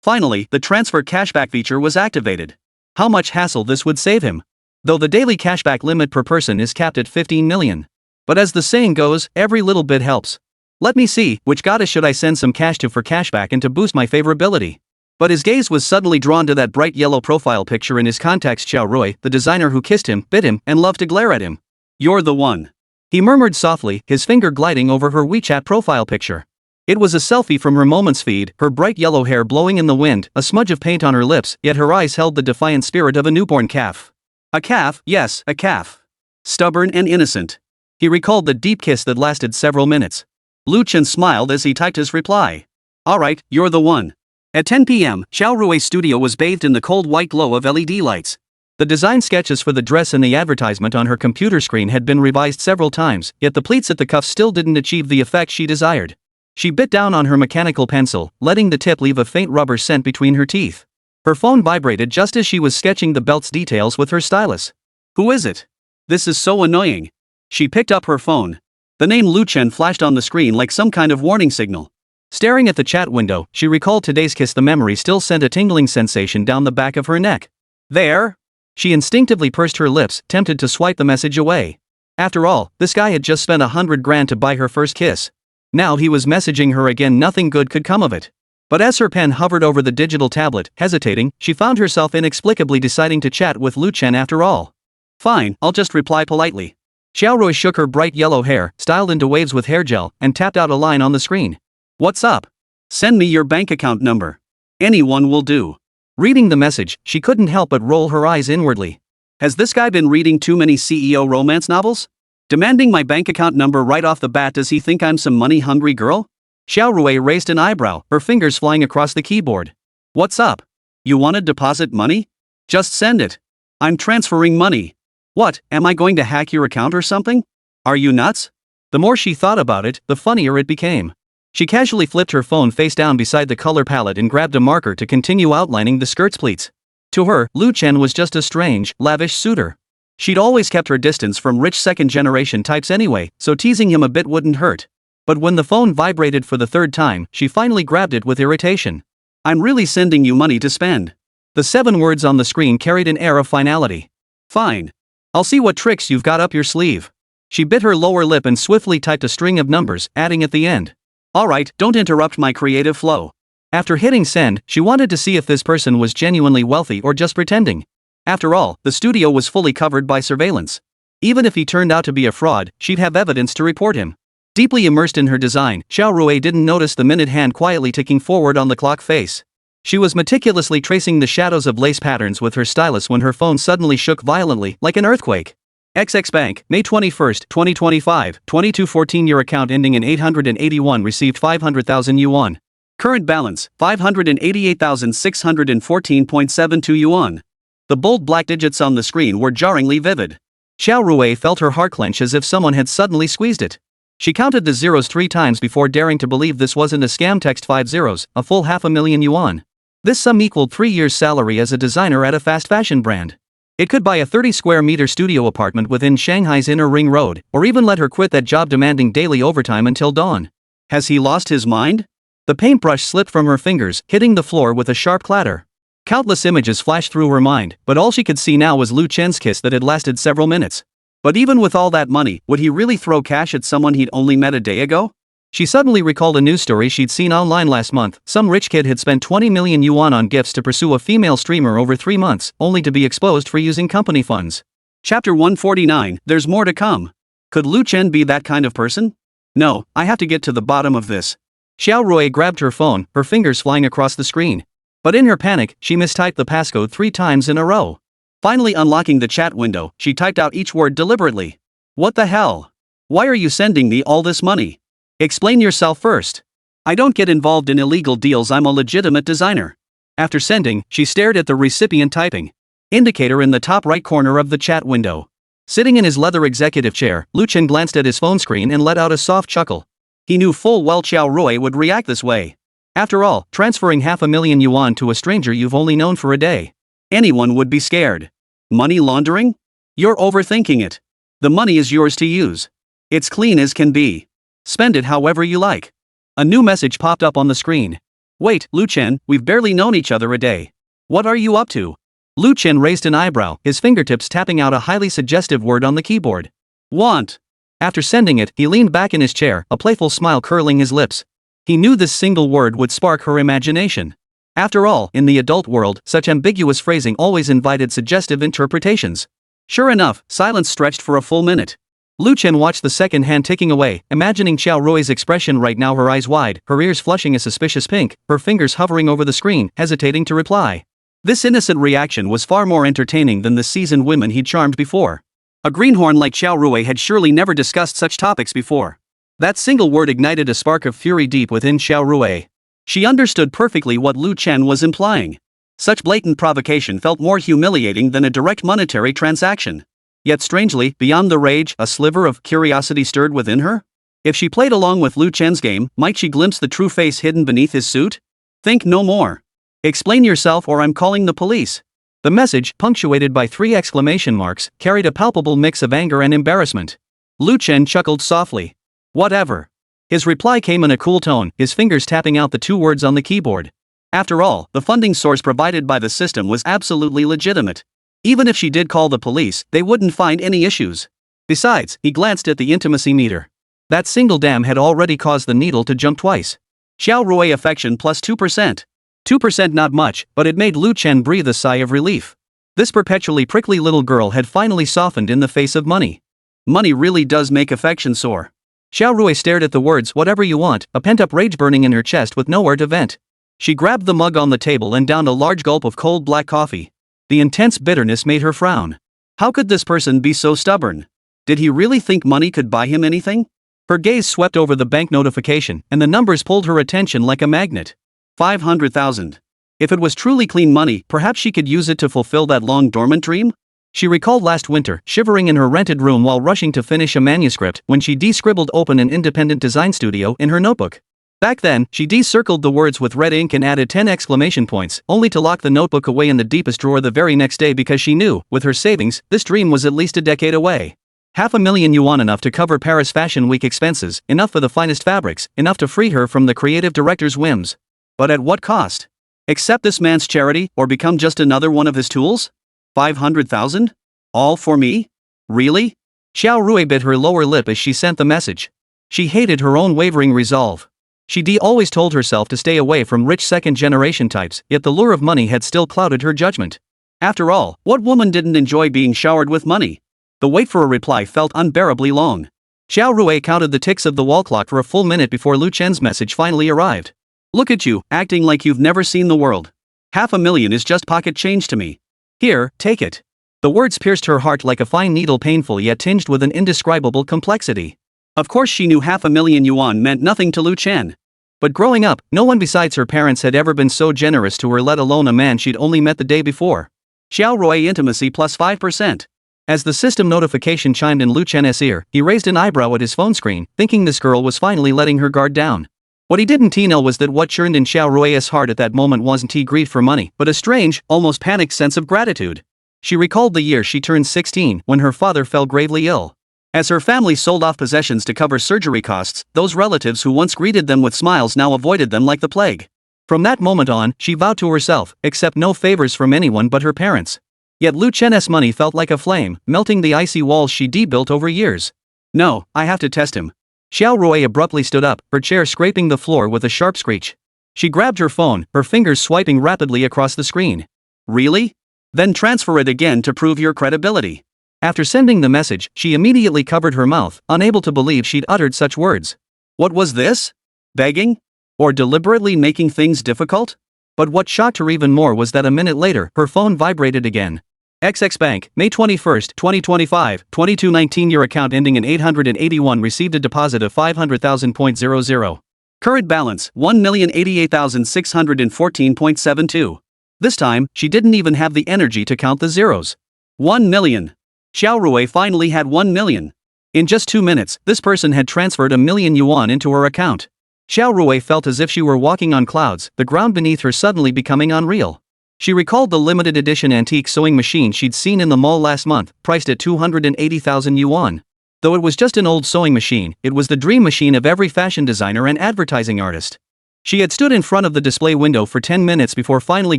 Finally, the transfer cashback feature was activated. How much hassle this would save him. Though the daily cashback limit per person is capped at 15 million. But as the saying goes, every little bit helps. Let me see, which goddess should I send some cash to for cashback and to boost my favorability? But his gaze was suddenly drawn to that bright yellow profile picture in his contacts. Xiaoyu, the designer who kissed him, bit him, and loved to glare at him. You're the one. He murmured softly, his finger gliding over her WeChat profile picture. It was a selfie from her Moments feed, her bright yellow hair blowing in the wind, a smudge of paint on her lips, yet her eyes held the defiant spirit of a newborn calf. A calf, yes, a calf. Stubborn and innocent. He recalled the deep kiss that lasted several minutes. Lu Chen smiled as he typed his reply. Alright, you're the one. At 10 p.m., Xiaorui's studio was bathed in the cold white glow of LED lights. The design sketches for the dress and the advertisement on her computer screen had been revised several times, yet the pleats at the cuffs still didn't achieve the effect she desired. She bit down on her mechanical pencil, letting the tip leave a faint rubber scent between her teeth. Her phone vibrated just as she was sketching the belt's details with her stylus. Who is it? This is so annoying. She picked up her phone. The name Lu Chen flashed on the screen like some kind of warning signal. Staring at the chat window, she recalled today's kiss. The memory still sent a tingling sensation down the back of her neck. There? She instinctively pursed her lips, tempted to swipe the message away. After all, this guy had just spent $100,000 to buy her first kiss. Now he was messaging her again. Nothing good could come of it. But as her pen hovered over the digital tablet, hesitating, she found herself inexplicably deciding to chat with Lu Chen after all. Fine, I'll just reply politely. Xiaoyu shook her bright yellow hair, styled into waves with hair gel, and tapped out a line on the screen. What's up? Send me your bank account number. Anyone will do. Reading the message, she couldn't help but roll her eyes inwardly. Has this guy been reading too many CEO romance novels? Demanding my bank account number right off the bat. Does he think I'm some money-hungry girl? Xiaoyu raised an eyebrow, her fingers flying across the keyboard. What's up? You want to deposit money? Just send it. I'm transferring money. What, am I going to hack your account or something? Are you nuts? The more she thought about it, the funnier it became. She casually flipped her phone face down beside the color palette and grabbed a marker to continue outlining the skirt's pleats. To her, Lu Chen was just a strange, lavish suitor. She'd always kept her distance from rich second-generation types anyway, so teasing him a bit wouldn't hurt. But when the phone vibrated for the third time, she finally grabbed it with irritation. I'm really sending you money to spend. The 7 words on the screen carried an air of finality. Fine. I'll see what tricks you've got up your sleeve. She bit her lower lip and swiftly typed a string of numbers, adding at the end. Alright, don't interrupt my creative flow. After hitting send, she wanted to see if this person was genuinely wealthy or just pretending. After all, the studio was fully covered by surveillance. Even if he turned out to be a fraud, she'd have evidence to report him. Deeply immersed in her design, Xiaoruei didn't notice the minute hand quietly ticking forward on the clock face. She was meticulously tracing the shadows of lace patterns with her stylus when her phone suddenly shook violently, like an earthquake. XX Bank, May 21, 2025, 2214. Your account ending in 881 received 500,000 yuan. Current balance, 588,614.72 yuan. The bold black digits on the screen were jarringly vivid. Xiaoruei felt her heart clench as if someone had suddenly squeezed it. She counted the zeros 3 times before daring to believe this wasn't a scam. Text 5 zeros, a full 500,000 yuan. This sum equaled 3 years' salary as a designer at a fast fashion brand. It could buy a 30-square-meter studio apartment within Shanghai's Inner Ring Road, or even let her quit that job demanding daily overtime until dawn. Has he lost his mind? The paintbrush slipped from her fingers, hitting the floor with a sharp clatter. Countless images flashed through her mind, but all she could see now was Lu Chen's kiss that had lasted several minutes. But even with all that money, would he really throw cash at someone he'd only met a day ago? She suddenly recalled a news story she'd seen online last month. Some rich kid had spent 20 million yuan on gifts to pursue a female streamer over 3 months, only to be exposed for using company funds. Chapter 149, there's more to come. Could Lu Chen be that kind of person? No, I have to get to the bottom of this. Xiaoruei grabbed her phone, her fingers flying across the screen. But in her panic, she mistyped the passcode 3 times in a row. Finally unlocking the chat window, she typed out each word deliberately. What the hell? Why are you sending me all this money? Explain yourself first. I don't get involved in illegal deals. I'm a legitimate designer. After sending, she stared at the recipient typing indicator in the top right corner of the chat window. Sitting in his leather executive chair, Lu Chen glanced at his phone screen and let out a soft chuckle. He knew full well Xiaoruei would react this way. After all, transferring 500,000 yuan to a stranger you've only known for a day. Anyone would be scared. Money laundering? You're overthinking it. The money is yours to use. It's clean as can be. Spend it however you like. A new message popped up on the screen. Wait, Lu Chen, we've barely known each other a day. What are you up to? Lu Chen raised an eyebrow, his fingertips tapping out a highly suggestive word on the keyboard. Want. After sending it, he leaned back in his chair, a playful smile curling his lips. He knew this single word would spark her imagination. After all, in the adult world, such ambiguous phrasing always invited suggestive interpretations. Sure enough, silence stretched for a full minute. Lu Chen watched the second hand ticking away, imagining Xiaorui's expression right now, her eyes wide, her ears flushing a suspicious pink, her fingers hovering over the screen, hesitating to reply. This innocent reaction was far more entertaining than the seasoned women he'd charmed before. A greenhorn like Xiaorui had surely never discussed such topics before. That single word ignited a spark of fury deep within Xiaorui. She understood perfectly what Lu Chen was implying. Such blatant provocation felt more humiliating than a direct monetary transaction. Yet strangely, beyond the rage, a sliver of curiosity stirred within her. If she played along with Lu Chen's game, might she glimpse the true face hidden beneath his suit? Think no more. Explain yourself or I'm calling the police. The message, punctuated by 3 exclamation marks, carried a palpable mix of anger and embarrassment. Lu Chen chuckled softly. Whatever. His reply came in a cool tone, his fingers tapping out the 2 words on the keyboard. After all, the funding source provided by the system was absolutely legitimate. Even if she did call the police, they wouldn't find any issues. Besides, he glanced at the intimacy meter. That single dam had already caused the needle to jump twice. Xiaorui affection plus 2%. 2% not much, but it made Lu Chen breathe a sigh of relief. This perpetually prickly little girl had finally softened in the face of money. Money really does make affection soar. Xiaorui stared at the words "whatever you want," a pent-up rage burning in her chest with nowhere to vent. She grabbed the mug on the table and downed a large gulp of cold black coffee. The intense bitterness made her frown. How could this person be so stubborn? Did he really think money could buy him anything? Her gaze swept over the bank notification, and the numbers pulled her attention like a magnet. 500,000. If it was truly clean money, perhaps she could use it to fulfill that long-dormant dream? She recalled last winter, shivering in her rented room while rushing to finish a manuscript, when she de-scribbled open an independent design studio in her notebook. Back then, she de-circled the words with red ink and added 10 exclamation points, only to lock the notebook away in the deepest drawer the very next day because she knew, with her savings, this dream was at least a decade away. 500,000 yuan, enough to cover Paris Fashion Week expenses, enough for the finest fabrics, enough to free her from the creative director's whims. But at what cost? Accept this man's charity, or become just another one of his tools? 500,000? All for me? Really? Xiaorui bit her lower lip as she sent the message. She hated her own wavering resolve. She always told herself to stay away from rich second-generation types, yet the lure of money had still clouded her judgment. After all, what woman didn't enjoy being showered with money? The wait for a reply felt unbearably long. Xiaorui counted the ticks of the wall clock for a full minute before Lu Chen's message finally arrived. Look at you, acting like you've never seen the world. 500,000 is just pocket change to me. Here, take it. The words pierced her heart like a fine needle, painful yet tinged with an indescribable complexity. Of course she knew 500,000 yuan meant nothing to Lu Chen. But growing up, no one besides her parents had ever been so generous to her, let alone a man she'd only met the day before. Xiaorui intimacy plus 5%. As the system notification chimed in Lu Chen's ear, he raised an eyebrow at his phone screen, thinking this girl was finally letting her guard down. What he didn't know was that what churned in Xiaorui's heart at that moment wasn't greed for money, but a strange, almost panicked sense of gratitude. She recalled the year she turned 16, when her father fell gravely ill. As her family sold off possessions to cover surgery costs, those relatives who once greeted them with smiles now avoided them like the plague. From that moment on, she vowed to herself, accept no favors from anyone but her parents. Yet Lu Chen's money felt like a flame, melting the icy walls she built over years. No, I have to test him. Xiaorui abruptly stood up, her chair scraping the floor with a sharp screech. She grabbed her phone, her fingers swiping rapidly across the screen. Really? Then transfer it again to prove your credibility. After sending the message, she immediately covered her mouth, unable to believe she'd uttered such words. What was this? Begging? Or deliberately making things difficult? But what shocked her even more was that a minute later, her phone vibrated again. XX Bank, May 21, 2025, 2219. Your account ending in 881 received a deposit of 500,000.00. Current balance, 1,088,614.72. This time, she didn't even have the energy to count the zeros. 1 million. Xiaorui finally had 1 million. In just 2 minutes, this person had transferred 1,000,000 yuan into her account. Xiaorui felt as if she were walking on clouds, the ground beneath her suddenly becoming unreal. She recalled the limited edition antique sewing machine she'd seen in the mall last month, priced at 280,000 yuan. Though it was just an old sewing machine, it was the dream machine of every fashion designer and advertising artist. She had stood in front of the display window for 10 minutes before finally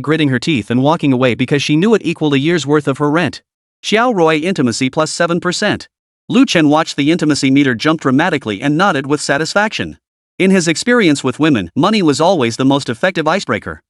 gritting her teeth and walking away because she knew it equaled a year's worth of her rent. Xiaorui intimacy plus 7%. Lu Chen watched the intimacy meter jump dramatically and nodded with satisfaction. In his experience with women, money was always the most effective icebreaker.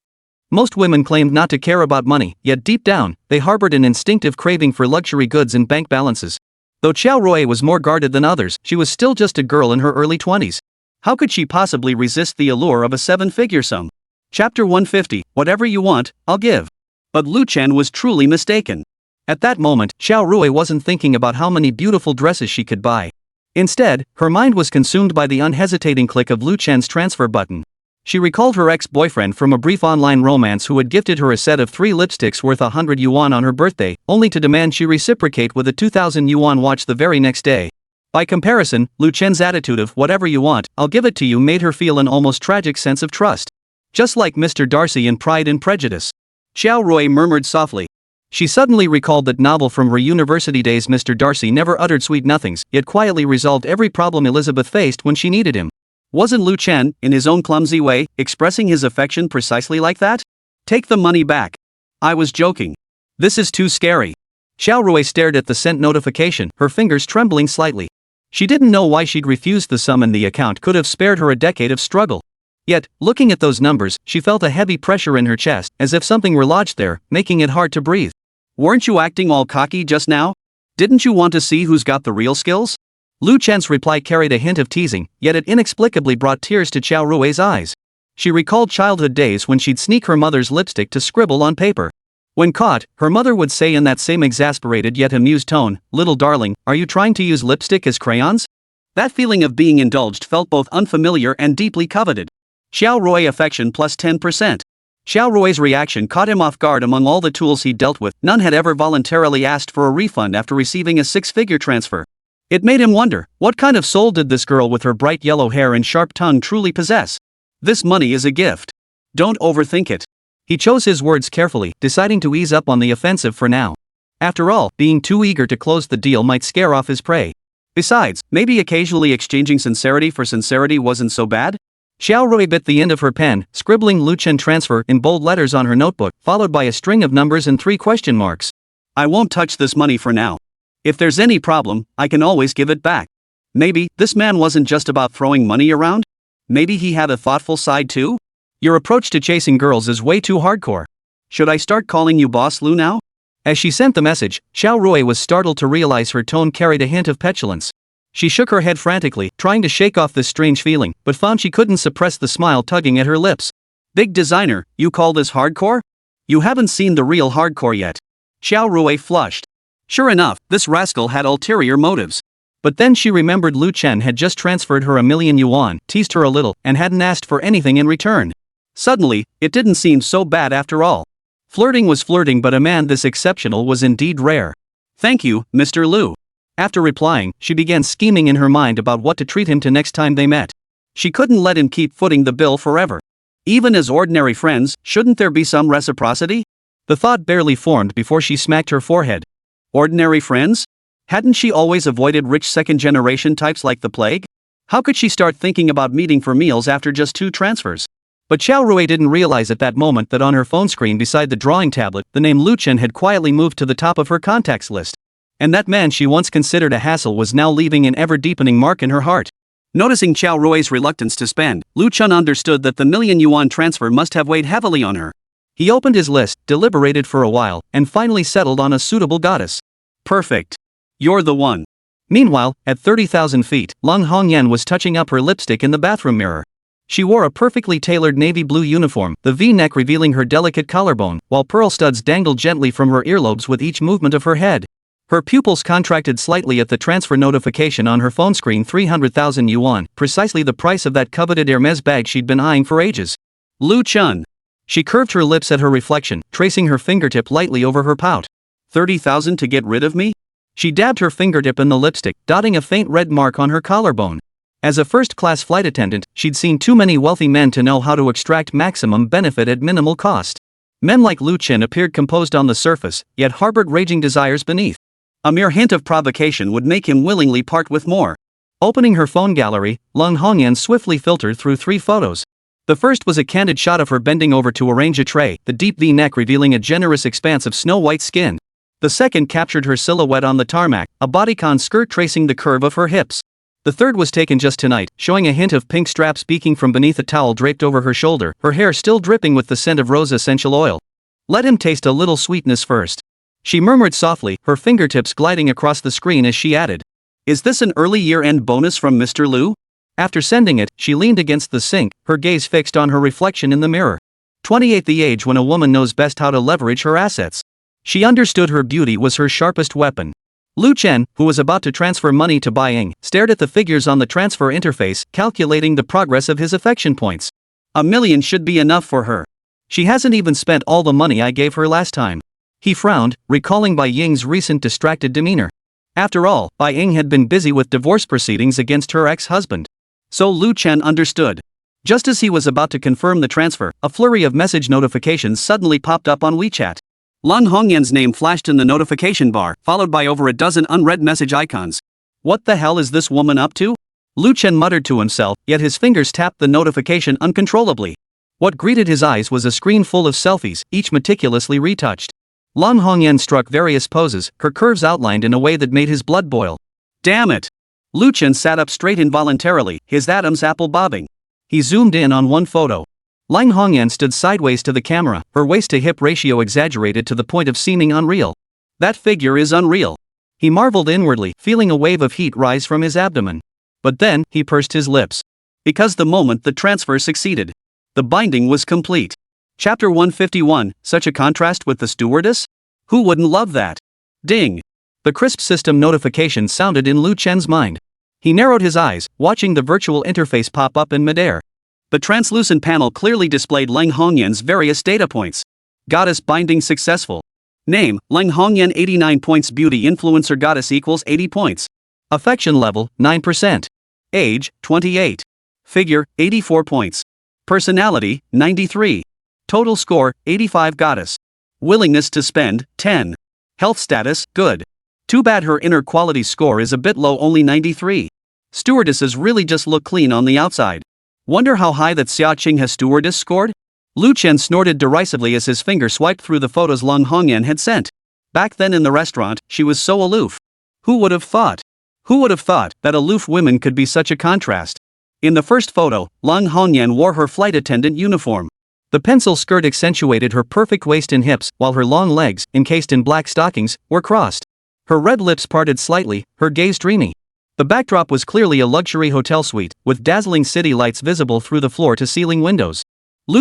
Most women claimed not to care about money, yet deep down, they harbored an instinctive craving for luxury goods and bank balances. Though Xiaoyu was more guarded than others, she was still just a girl in her early 20s. How could she possibly resist the allure of a seven-figure sum? Chapter 150, Whatever you want, I'll give. But Lu Chen was truly mistaken. At that moment, Xiaoyu wasn't thinking about how many beautiful dresses she could buy. Instead, her mind was consumed by the unhesitating click of Lu Chen's transfer button. She recalled her ex-boyfriend from a brief online romance who had gifted her a set of 3 lipsticks worth 100 yuan on her birthday, only to demand she reciprocate with a 2,000 yuan watch the very next day. By comparison, Lu Chen's attitude of "whatever you want, I'll give it to you" made her feel an almost tragic sense of trust. Just like Mr. Darcy in Pride and Prejudice. Xiaoyu murmured softly. She suddenly recalled that novel from her university days. Mr. Darcy never uttered sweet nothings, yet quietly resolved every problem Elizabeth faced when she needed him. Wasn't Lu Chen, in his own clumsy way, expressing his affection precisely like that? Take the money back. I was joking. This is too scary. Xiaoyu stared at the sent notification, her fingers trembling slightly. She didn't know why she'd refused the sum, and the account could have spared her a decade of struggle. Yet, looking at those numbers, she felt a heavy pressure in her chest, as if something were lodged there, making it hard to breathe. Weren't you acting all cocky just now? Didn't you want to see who's got the real skills? Lu Chen's reply carried a hint of teasing, yet it inexplicably brought tears to Xiaorui's eyes. She recalled childhood days when she'd sneak her mother's lipstick to scribble on paper. When caught, her mother would say in that same exasperated yet amused tone, "Little darling, are you trying to use lipstick as crayons?" That feeling of being indulged felt both unfamiliar and deeply coveted. Xiaorui affection plus 10%. Xiaorui's reaction caught him off guard. Among all the tools he'd dealt with, none had ever voluntarily asked for a refund after receiving a 6-figure transfer. It made him wonder, what kind of soul did this girl with her bright yellow hair and sharp tongue truly possess? This money is a gift. Don't overthink it. He chose his words carefully, deciding to ease up on the offensive for now. After all, being too eager to close the deal might scare off his prey. Besides, maybe occasionally exchanging sincerity for sincerity wasn't so bad? Xiaorui bit the end of her pen, scribbling Lu Chen transfer in bold letters on her notebook, followed by a string of numbers and 3 question marks. I won't touch this money for now. If there's any problem, I can always give it back. Maybe this man wasn't just about throwing money around? Maybe he had a thoughtful side too? Your approach to chasing girls is way too hardcore. Should I start calling you Boss Lu now? As she sent the message, Xiaorui was startled to realize her tone carried a hint of petulance. She shook her head frantically, trying to shake off this strange feeling, but found she couldn't suppress the smile tugging at her lips. Big designer, you call this hardcore? You haven't seen the real hardcore yet. Xiaorui flushed. Sure enough, this rascal had ulterior motives. But then she remembered Lu Chen had just transferred her 1,000,000 yuan, teased her a little, and hadn't asked for anything in return. Suddenly, it didn't seem so bad after all. Flirting was flirting, but a man this exceptional was indeed rare. Thank you, Mr. Lu. After replying, she began scheming in her mind about what to treat him to next time they met. She couldn't let him keep footing the bill forever. Even as ordinary friends, shouldn't there be some reciprocity? The thought barely formed before she smacked her forehead. Ordinary friends? Hadn't she always avoided rich second-generation types like the plague? How could she start thinking about meeting for meals after just 2 transfers? But Xiaorui didn't realize at that moment that on her phone screen beside the drawing tablet, the name Lu Chen had quietly moved to the top of her contacts list. And that man she once considered a hassle was now leaving an ever-deepening mark in her heart. Noticing Xiaorui's reluctance to spend, Lu Chen understood that the 1,000,000 yuan transfer must have weighed heavily on her. He opened his list, deliberated for a while, and finally settled on a suitable goddess. Perfect. You're the one. Meanwhile, at 30,000 feet, Long Hongyan was touching up her lipstick in the bathroom mirror. She wore a perfectly tailored navy blue uniform, the V-neck revealing her delicate collarbone, while pearl studs dangled gently from her earlobes with each movement of her head. Her pupils contracted slightly at the transfer notification on her phone screen. 300,000 yuan, precisely the price of that coveted Hermes bag she'd been eyeing for ages. Lu Chen. She curved her lips at her reflection, tracing her fingertip lightly over her pout. 30,000 to get rid of me? She dabbed her fingertip in the lipstick, dotting a faint red mark on her collarbone. As a first-class flight attendant, she'd seen too many wealthy men to know how to extract maximum benefit at minimal cost. Men like Lu Chen appeared composed on the surface, yet harbored raging desires beneath. A mere hint of provocation would make him willingly part with more. Opening her phone gallery, Long Hongyan swiftly filtered through 3 photos. The first was a candid shot of her bending over to arrange a tray, the deep V-neck revealing a generous expanse of snow-white skin. The second captured her silhouette on the tarmac, a bodycon skirt tracing the curve of her hips. The third was taken just tonight, showing a hint of pink straps peeking from beneath a towel draped over her shoulder, her hair still dripping with the scent of rose essential oil. Let him taste a little sweetness first. She murmured softly, her fingertips gliding across the screen as she added. Is this an early year-end bonus from Mr. Liu? After sending it, she leaned against the sink, her gaze fixed on her reflection in the mirror. 28, the age when a woman knows best how to leverage her assets. She understood her beauty was her sharpest weapon. Chen, who was about to transfer money to Bai Ying, stared at the figures on the transfer interface, calculating the progress of his affection points. $1 million should be enough for her. She hasn't even spent all the money I gave her last time. He frowned, recalling Bai Ying's recent distracted demeanor. After all, Bai Ying had been busy with divorce proceedings against her ex-husband. So Chen understood. Just as he was about to confirm the transfer, a flurry of message notifications suddenly popped up on WeChat. Lan Hongyan's name flashed in the notification bar, followed by over a dozen unread message icons. What the hell is this woman up to? Chen muttered to himself, yet his fingers tapped the notification uncontrollably. What greeted his eyes was a screen full of selfies, each meticulously retouched. Lan Hongyan struck various poses, her curves outlined in a way that made his blood boil. Damn it! Chen sat up straight involuntarily, his Adam's apple bobbing. He zoomed in on one photo. Lan Hongyan stood sideways to the camera, her waist-to-hip ratio exaggerated to the point of seeming unreal. That figure is unreal. He marveled inwardly, feeling a wave of heat rise from his abdomen. But then, he pursed his lips. Because the moment the transfer succeeded. The binding was complete. Chapter 151, such a contrast with the stewardess? Who wouldn't love that? Ding! The crisp system notification sounded in Chen's mind. He narrowed his eyes, watching the virtual interface pop up in midair. The translucent panel clearly displayed Lan Hongyan's various data points. Goddess binding successful. Name, Lan Hongyan 89 points. Beauty influencer goddess equals 80 points. Affection level, 9%. Age, 28. Figure, 84 points. Personality, 93. Total score, 85 goddess. Willingness to spend, 10. Health status, good. Too bad her inner quality score is a bit low, only 93. Stewardesses really just look clean on the outside. Wonder how high that Xiaoqing has stewardess scored? Chen snorted derisively as his finger swiped through the photos Lan Hongyan had sent. Back then in the restaurant, she was so aloof. Who would have thought? Who would have thought that aloof women could be such a contrast? In the first photo, Lan Hongyan wore her flight attendant uniform. The pencil skirt accentuated her perfect waist and hips, while her long legs, encased in black stockings, were crossed. Her red lips parted slightly, her gaze dreamy. The backdrop was clearly a luxury hotel suite, with dazzling city lights visible through the floor-to-ceiling windows.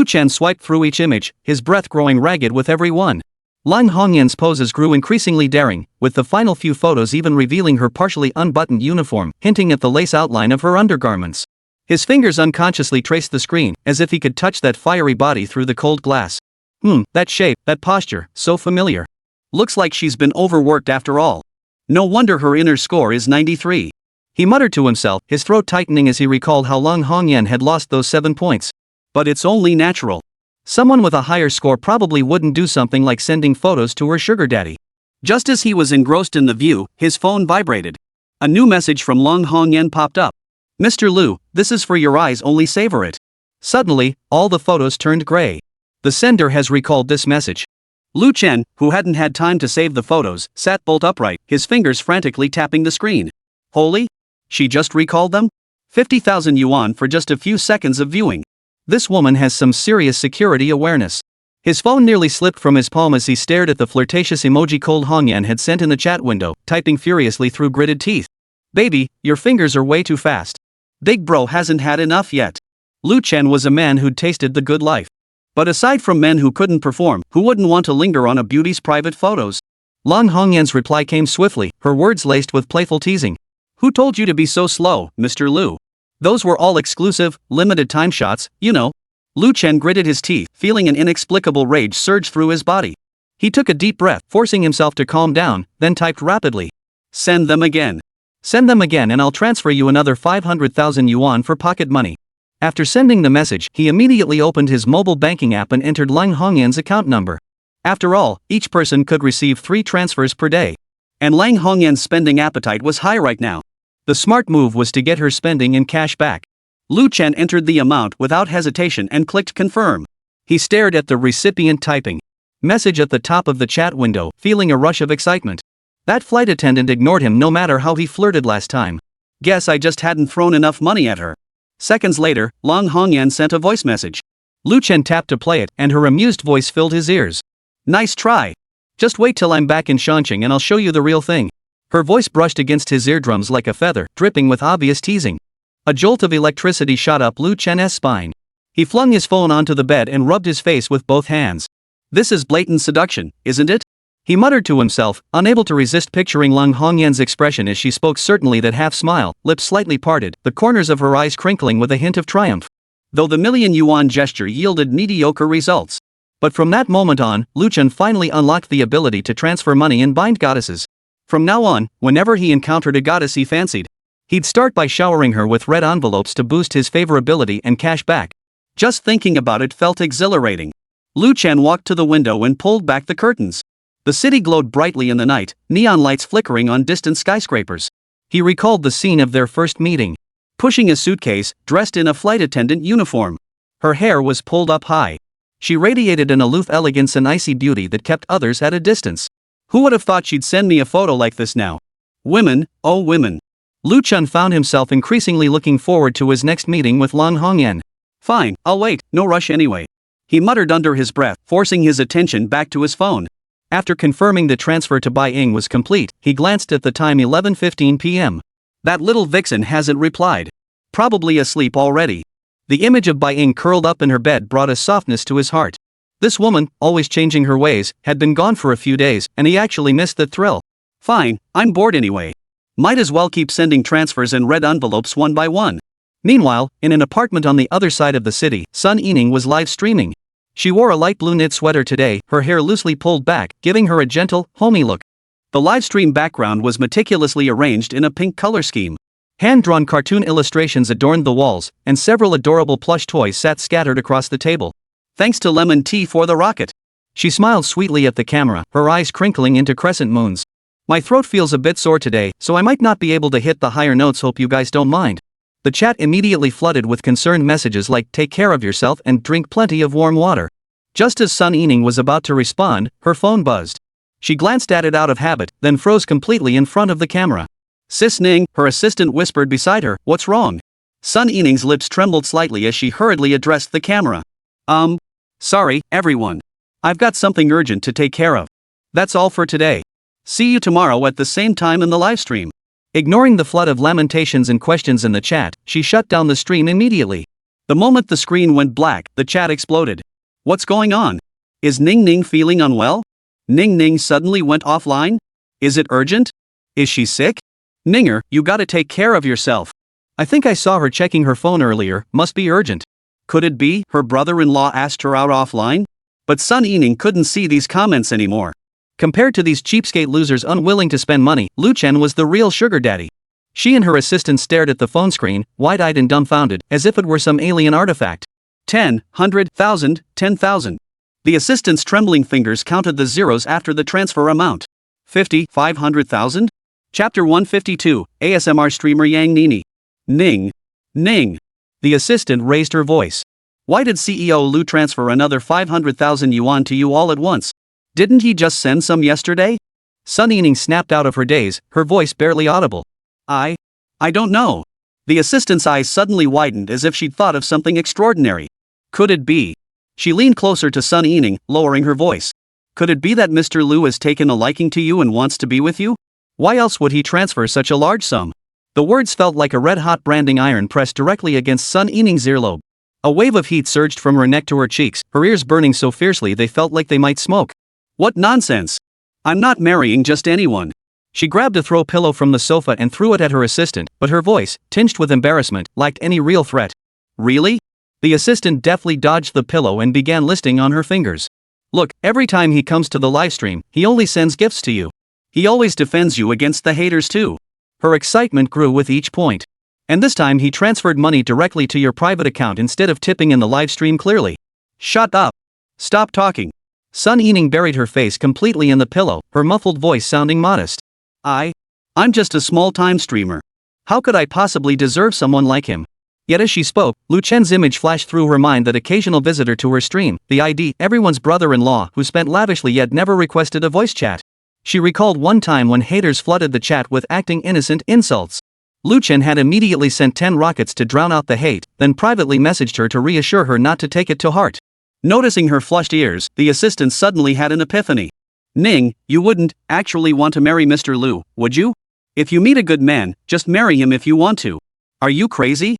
Chen swiped through each image, his breath growing ragged with every one. Lan Hongyan's poses grew increasingly daring, with the final few photos even revealing her partially unbuttoned uniform, hinting at the lace outline of her undergarments. His fingers unconsciously traced the screen, as if he could touch that fiery body through the cold glass. That shape, that posture, so familiar. Looks like she's been overworked after all. No wonder her inner score is 93. He muttered to himself, his throat tightening as he recalled how Lan Hongyan had lost those 7 points. But it's only natural. Someone with a higher score probably wouldn't do something like sending photos to her sugar daddy. Just as he was engrossed in the view, his phone vibrated. A new message from Lan Hongyan popped up. Mr. Liu, this is for your eyes, only savor it. Suddenly, all the photos turned gray. The sender has recalled this message. Chen, who hadn't had time to save the photos, sat bolt upright, his fingers frantically tapping the screen. Holy? She just recalled them? 50,000 yuan for just a few seconds of viewing. This woman has some serious security awareness. His phone nearly slipped from his palm as he stared at the flirtatious emoji Cold Hongyan had sent in the chat window, typing furiously through gritted teeth. Baby, your fingers are way too fast. Big bro hasn't had enough yet. Chen was a man who'd tasted the good life. But aside from men who couldn't perform, who wouldn't want to linger on a beauty's private photos? Lan Hongyan's reply came swiftly, her words laced with playful teasing. Who told you to be so slow, Mr. Liu? Those were all exclusive, limited time shots, you know. Chen gritted his teeth, feeling an inexplicable rage surge through his body. He took a deep breath, forcing himself to calm down, then typed rapidly. Send them again. Send them again and I'll transfer you another 500,000 yuan for pocket money. After sending the message, he immediately opened his mobile banking app and entered Lan Hongyan's account number. After all, each person could receive 3 transfers per day. And Lan Hongyan's spending appetite was high right now. The smart move was to get her spending in cash back. Chen entered the amount without hesitation and clicked confirm. He stared at the recipient typing. Message at the top of the chat window, feeling a rush of excitement. That flight attendant ignored him no matter how he flirted last time. Guess I just hadn't thrown enough money at her. Seconds later, Long Hongyan sent a voice message. Lu Chen tapped to play it, and her amused voice filled his ears. Nice try. Just wait till I'm back in Shanqing and I'll show you the real thing. Her voice brushed against his eardrums like a feather, dripping with obvious teasing. A jolt of electricity shot up Lu Chen's spine. He flung his phone onto the bed and rubbed his face with both hands. This is blatant seduction, isn't it? He muttered to himself, unable to resist picturing Long Hongyan's expression as she spoke, certainly that half smile, lips slightly parted, the corners of her eyes crinkling with a hint of triumph. Though the million-yuan gesture yielded mediocre results. But from that moment on, Lu Chen finally unlocked the ability to transfer money and bind goddesses. From now on, whenever he encountered a goddess he fancied, he'd start by showering her with red envelopes to boost his favorability and cash back. Just thinking about it felt exhilarating. Lu Chen walked to the window and pulled back the curtains. The city glowed brightly in the night, neon lights flickering on distant skyscrapers. He recalled the scene of their first meeting. Pushing a suitcase, dressed in a flight attendant uniform. Her hair was pulled up high. She radiated an aloof elegance and icy beauty that kept others at a distance. Who would have thought she'd send me a photo like this now? Women, oh women. Lu Chen found himself increasingly looking forward to his next meeting with Long Hongyan. Fine, I'll wait, no rush anyway. He muttered under his breath, forcing his attention back to his phone. After confirming the transfer to Bai Ying was complete, he glanced at the time 11:15 p.m. That little vixen hasn't replied. Probably asleep already. The image of Bai Ying curled up in her bed brought a softness to his heart. This woman, always changing her ways, had been gone for a few days, and he actually missed the thrill. Fine, I'm bored anyway. Might as well keep sending transfers in red envelopes one by one. Meanwhile, in an apartment on the other side of the city, Sun Yining was live streaming. She wore a light blue knit sweater today, her hair loosely pulled back, giving her a gentle, homey look. The livestream background was meticulously arranged in a pink color scheme. Hand-drawn cartoon illustrations adorned the walls, and several adorable plush toys sat scattered across the table. Thanks to lemon tea for the rocket. She smiled sweetly at the camera, her eyes crinkling into crescent moons. My throat feels a bit sore today, so I might not be able to hit the higher notes, hope you guys don't mind. The chat immediately flooded with concerned messages like take care of yourself and drink plenty of warm water. Just as Sun Yining was about to respond, her phone buzzed. She glanced at it out of habit, then froze completely in front of the camera. Sis Ning, her assistant whispered beside her, what's wrong? Sun Yining's lips trembled slightly as she hurriedly addressed the camera. Sorry, everyone. I've got something urgent to take care of. That's all for today. See you tomorrow at the same time in the livestream. Ignoring the flood of lamentations and questions in the chat, she shut down the stream immediately. The moment the screen went black, the chat exploded. What's going on? Is Ning Ning feeling unwell? Ning Ning suddenly went offline? Is it urgent? Is she sick? Ninger, you gotta take care of yourself. I think I saw her checking her phone earlier, must be urgent. Could it be her brother-in-law asked her out offline? But Sun Yining couldn't see these comments anymore. Compared to these cheapskate losers unwilling to spend money, Lu Chen was the real sugar daddy. She and her assistant stared at the phone screen, wide-eyed and dumbfounded, as if it were some alien artifact. 10, 100,000, 10,000. The assistant's trembling fingers counted the zeros after the transfer amount. 50, 500,000? Chapter 152, ASMR streamer Yang Nini. Ning. Ning. The assistant raised her voice. Why did CEO Lu transfer another 500,000 yuan to you all at once? Didn't he just send some yesterday? Sun Yining snapped out of her daze, her voice barely audible. I don't know. The assistant's eyes suddenly widened as if she'd thought of something extraordinary. Could it be? She leaned closer to Sun Yining, lowering her voice. Could it be that Mr. Lu has taken a liking to you and wants to be with you? Why else would he transfer such a large sum? The words felt like a red-hot branding iron pressed directly against Sun Yining's earlobe. A wave of heat surged from her neck to her cheeks, her ears burning so fiercely they felt like they might smoke. What nonsense! I'm not marrying just anyone. She grabbed a throw pillow from the sofa and threw it at her assistant, but her voice, tinged with embarrassment, lacked any real threat. Really? The assistant deftly dodged the pillow and began listing on her fingers. Look, every time he comes to the livestream, he only sends gifts to you. He always defends you against the haters too. Her excitement grew with each point. And this time he transferred money directly to your private account instead of tipping in the livestream clearly. Shut up. Stop talking. Sun Yining buried her face completely in the pillow, her muffled voice sounding modest. I'm just a small-time streamer. How could I possibly deserve someone like him? Yet as she spoke, Lu Chen's image flashed through her mind, that occasional visitor to her stream, the ID, everyone's brother-in-law who spent lavishly yet never requested a voice chat. She recalled one time when haters flooded the chat with acting innocent insults. Lu Chen had immediately sent 10 rockets to drown out the hate, then privately messaged her to reassure her not to take it to heart. Noticing her flushed ears, the assistant suddenly had an epiphany. Ning, you wouldn't actually want to marry Mr. Lu, would you? If you meet a good man, just marry him if you want to. Are you crazy?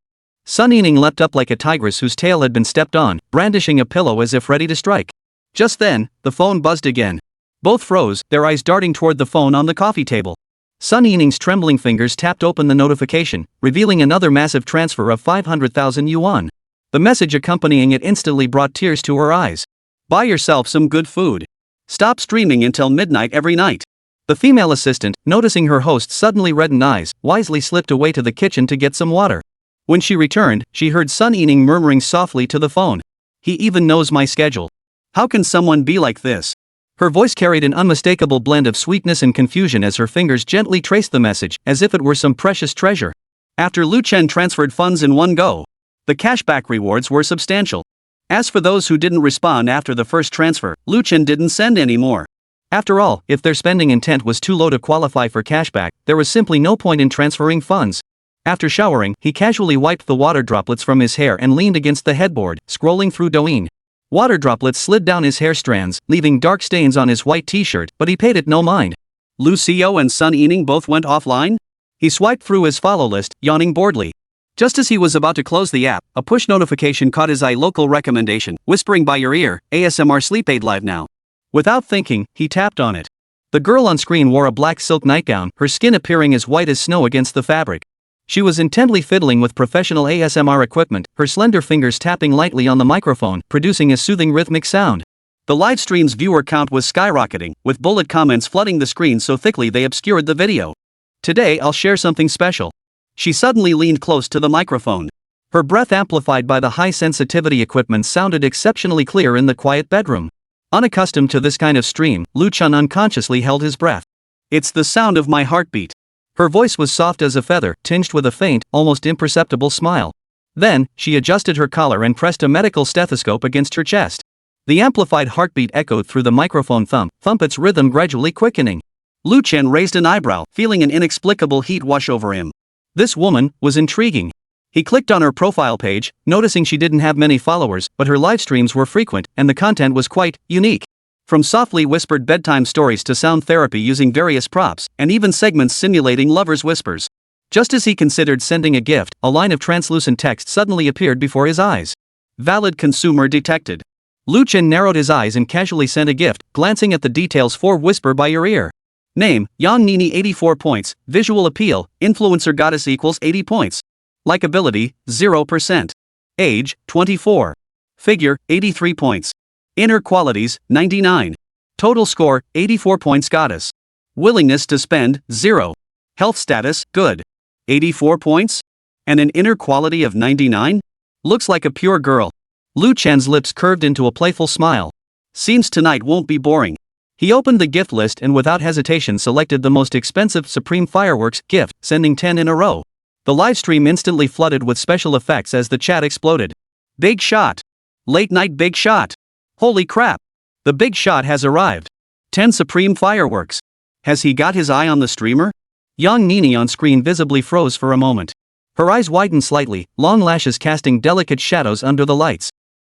Sun Yining leapt up like a tigress whose tail had been stepped on, brandishing a pillow as if ready to strike. Just then, the phone buzzed again. Both froze, their eyes darting toward the phone on the coffee table. Sun Yining's trembling fingers tapped open the notification, revealing another massive transfer of 500,000 yuan. The message accompanying it instantly brought tears to her eyes. Buy yourself some good food. Stop streaming until midnight every night. The female assistant, noticing her host's suddenly reddened eyes, wisely slipped away to the kitchen to get some water. When she returned, she heard Sun Yining murmuring softly to the phone. He even knows my schedule. How can someone be like this? Her voice carried an unmistakable blend of sweetness and confusion as her fingers gently traced the message, as if it were some precious treasure. After Lu Chen transferred funds in one go, the cashback rewards were substantial. As for those who didn't respond after the first transfer, Lu Chen didn't send any more. After all, if their spending intent was too low to qualify for cashback, there was simply no point in transferring funds. After showering, he casually wiped the water droplets from his hair and leaned against the headboard, scrolling through Douyin. Water droplets slid down his hair strands, leaving dark stains on his white t-shirt, but he paid it no mind. Lu Xiao and Sun Yining both went offline? He swiped through his follow list, yawning boredly. Just as he was about to close the app, a push notification caught his eye. Local recommendation, whispering by your ear, ASMR sleep aid live now. Without thinking, he tapped on it. The girl on screen wore a black silk nightgown, her skin appearing as white as snow against the fabric. She was intently fiddling with professional ASMR equipment, her slender fingers tapping lightly on the microphone, producing a soothing rhythmic sound. The livestream's viewer count was skyrocketing, with bullet comments flooding the screen so thickly they obscured the video. Today I'll share something special. She suddenly leaned close to the microphone. Her breath, amplified by the high-sensitivity equipment, sounded exceptionally clear in the quiet bedroom. Unaccustomed to this kind of stream, Lu Chen unconsciously held his breath. It's the sound of my heartbeat. Her voice was soft as a feather, tinged with a faint, almost imperceptible smile. Then, she adjusted her collar and pressed a medical stethoscope against her chest. The amplified heartbeat echoed through the microphone, thump, its rhythm gradually quickening. Lu Chen raised an eyebrow, feeling an inexplicable heat wash over him. This woman was intriguing. He clicked on her profile page, noticing she didn't have many followers, but her live streams were frequent, and the content was quite unique. From softly whispered bedtime stories to sound therapy using various props, and even segments simulating lovers' whispers. Just as he considered sending a gift, a line of translucent text suddenly appeared before his eyes. Valid consumer detected. Lu Chen narrowed his eyes and casually sent a gift, glancing at the details for whisper by your ear. Name, Yang Nini 84 points, visual appeal, influencer goddess equals 80 points. Likability, 0%. Age, 24. Figure, 83 points. Inner qualities, 99. Total score, 84 points goddess. Willingness to spend, 0. Health status, good. 84 points? And an inner quality of 99? Looks like a pure girl. Lu Chen's lips curved into a playful smile. Seems tonight won't be boring. He opened the gift list and without hesitation selected the most expensive Supreme Fireworks gift, sending 10 in a row. The livestream instantly flooded with special effects as the chat exploded. Big shot. Late night big shot. Holy crap! The big shot has arrived. 10 Supreme Fireworks. Has he got his eye on the streamer? Yang Nini on screen visibly froze for a moment. Her eyes widened slightly, long lashes casting delicate shadows under the lights.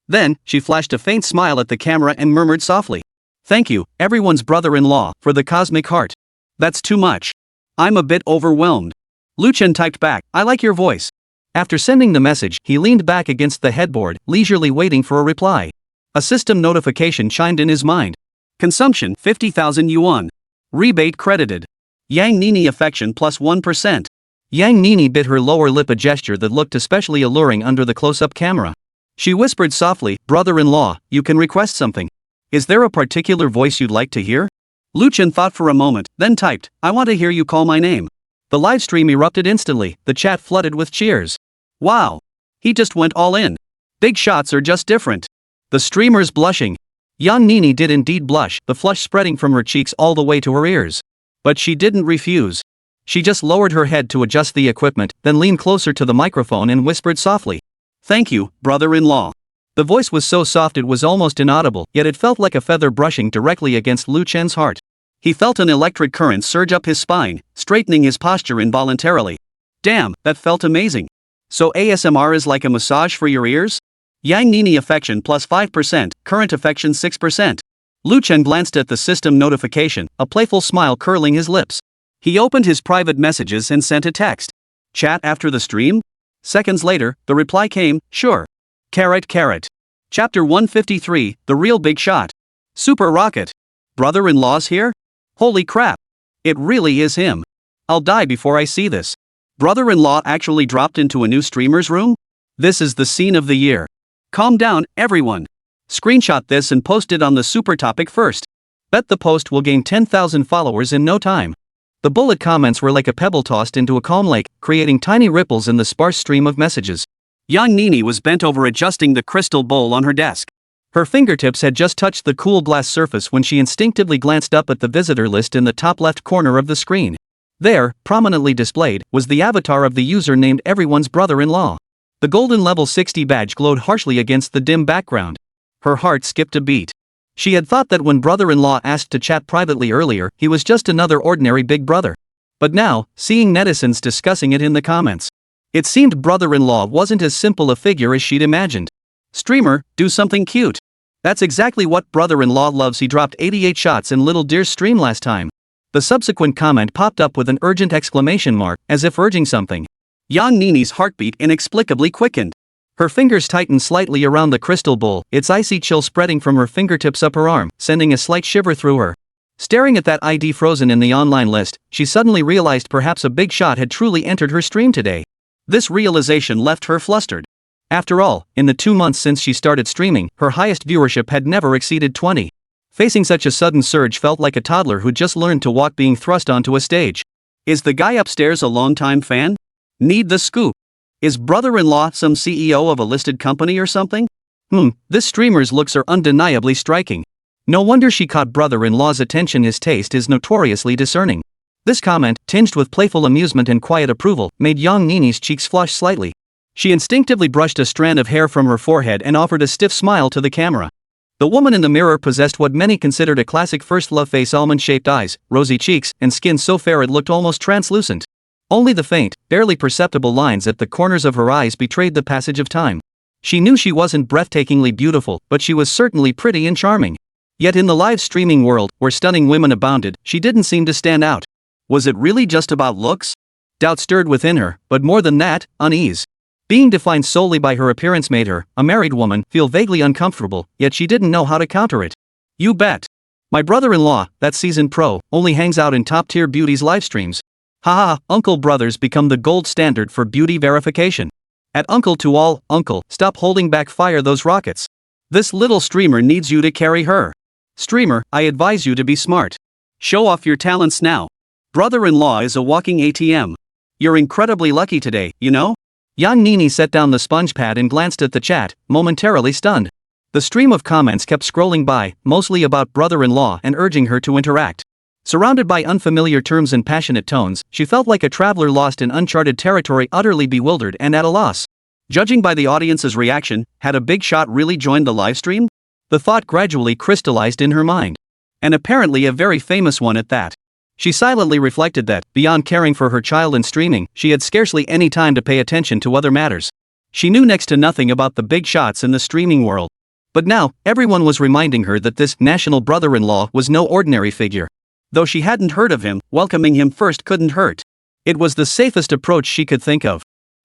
Then, she flashed a faint smile at the camera and murmured softly. Thank you, everyone's brother-in-law, for the cosmic heart. That's too much. I'm a bit overwhelmed. Lu Chen typed back, I like your voice. After sending the message, he leaned back against the headboard, leisurely waiting for a reply. A system notification chimed in his mind. Consumption, 50,000 yuan. Rebate credited. Yang Nini affection plus 1%. Yang Nini bit her lower lip, a gesture that looked especially alluring under the close-up camera. She whispered softly, brother-in-law, you can request something. Is there a particular voice you'd like to hear? Lu Chen thought for a moment, then typed, I want to hear you call my name. The livestream erupted instantly, the chat flooded with cheers. Wow! He just went all in. Big shots are just different. The streamer's blushing. Yang Nini did indeed blush, the flush spreading from her cheeks all the way to her ears. But she didn't refuse. She just lowered her head to adjust the equipment, then leaned closer to the microphone and whispered softly. "Thank you, brother-in-law." The voice was so soft it was almost inaudible, yet it felt like a feather brushing directly against Lu Chen's heart. He felt an electric current surge up his spine, straightening his posture involuntarily. Damn, that felt amazing. So ASMR is like a massage for your ears? Yang Nini affection plus 5%, current affection 6%. Lu Chen glanced at the system notification, a playful smile curling his lips. He opened his private messages and sent a text. Chat after the stream? Seconds later, the reply came, sure. Carrot. Chapter 153, The Real Big Shot. Super Rocket. Brother-in-law's here? Holy crap. It really is him. I'll die before I see this. Brother-in-law actually dropped into a new streamer's room? This is the scene of the year. Calm down, everyone. Screenshot this and post it on the super topic first. Bet the post will gain 10,000 followers in no time. The bullet comments were like a pebble tossed into a calm lake, creating tiny ripples in the sparse stream of messages. Yang Nini was bent over adjusting the crystal bowl on her desk. Her fingertips had just touched the cool glass surface when she instinctively glanced up at the visitor list in the top left corner of the screen. There, prominently displayed, was the avatar of the user named Everyone's Brother-in-Law. The golden level 60 badge glowed harshly against the dim background. Her heart skipped a beat. She had thought that when brother-in-law asked to chat privately earlier, he was just another ordinary big brother. But now, seeing netizens discussing it in the comments, it seemed brother-in-law wasn't as simple a figure as she'd imagined. Streamer, do something cute. That's exactly what brother-in-law loves. He dropped 88 shots in Little Dear's stream last time. The subsequent comment popped up with an urgent exclamation mark, as if urging something. Yang Nini's heartbeat inexplicably quickened. Her fingers tightened slightly around the crystal bowl, its icy chill spreading from her fingertips up her arm, sending a slight shiver through her. Staring at that ID frozen in the online list, she suddenly realized perhaps a big shot had truly entered her stream today. This realization left her flustered. After all, in the 2 months since she started streaming, her highest viewership had never exceeded 20. Facing such a sudden surge felt like a toddler who'd just learned to walk being thrust onto a stage. Is the guy upstairs a longtime fan? Need the scoop. Is brother-in-law some CEO of a listed company or something? This streamer's looks are undeniably striking. No wonder she caught brother-in-law's attention. His taste is notoriously discerning. This comment, tinged with playful amusement and quiet approval, made Yang Nini's cheeks flush slightly. She instinctively brushed a strand of hair from her forehead and offered a stiff smile to the camera. The woman in the mirror possessed what many considered a classic first love face: almond-shaped eyes, rosy cheeks, and skin so fair it looked almost translucent. Only the faint, barely perceptible lines at the corners of her eyes betrayed the passage of time. She knew she wasn't breathtakingly beautiful, but she was certainly pretty and charming. Yet in the live streaming world, where stunning women abounded, she didn't seem to stand out. Was it really just about looks? Doubt stirred within her, but more than that, unease. Being defined solely by her appearance made her, a married woman, feel vaguely uncomfortable, yet she didn't know how to counter it. You bet. My brother-in-law, that seasoned pro, only hangs out in top-tier beauties live streams. Haha, Uncle Brothers become the gold standard for beauty verification. At Uncle to all, Uncle, stop holding back, fire those rockets. This little streamer needs you to carry her. Streamer, I advise you to be smart. Show off your talents now. Brother-in-law is a walking ATM. You're incredibly lucky today, you know? Yang Nini set down the sponge pad and glanced at the chat, momentarily stunned. The stream of comments kept scrolling by, mostly about brother-in-law and urging her to interact. Surrounded by unfamiliar terms and passionate tones, she felt like a traveler lost in uncharted territory, utterly bewildered and at a loss. Judging by the audience's reaction, had a big shot really joined the livestream? The thought gradually crystallized in her mind. And apparently a very famous one at that. She silently reflected that, beyond caring for her child and streaming, she had scarcely any time to pay attention to other matters. She knew next to nothing about the big shots in the streaming world. But now, everyone was reminding her that this national brother-in-law was no ordinary figure. Though she hadn't heard of him, welcoming him first couldn't hurt. It was the safest approach she could think of.